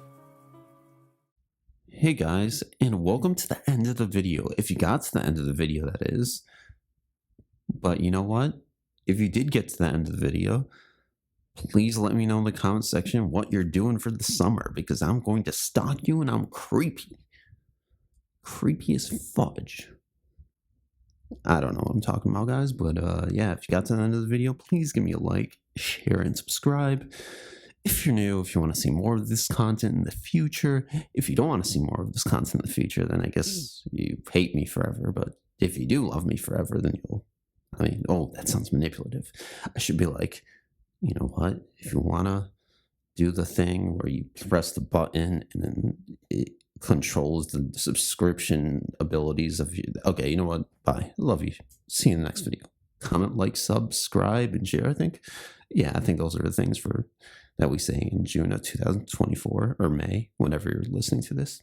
Hey guys, and welcome to the end of the video. If you got to the end of the video, that is. But you know what? If you did get to the end of the video, please let me know in the comment section what you're doing for the summer, because I'm going to stalk you and I'm creepy. Creepy as fudge. I don't know what I'm talking about, guys, but yeah, if you got to the end of the video, please give me a like, share, and subscribe. If you're new, if you want to see more of this content in the future, if you don't want to see more of this content in the future, then I guess you hate me forever. But if you do love me forever, then you'll, oh, that sounds manipulative. I should be like, you know what? If you want to do the thing where you press the button and then it controls the subscription abilities of you. Okay, you know what? Bye. Love you. See you in the next video. comment, like, subscribe, and share, I think. Yeah, I think those are the things that we say in June of 2024 or May, whenever you're listening to this.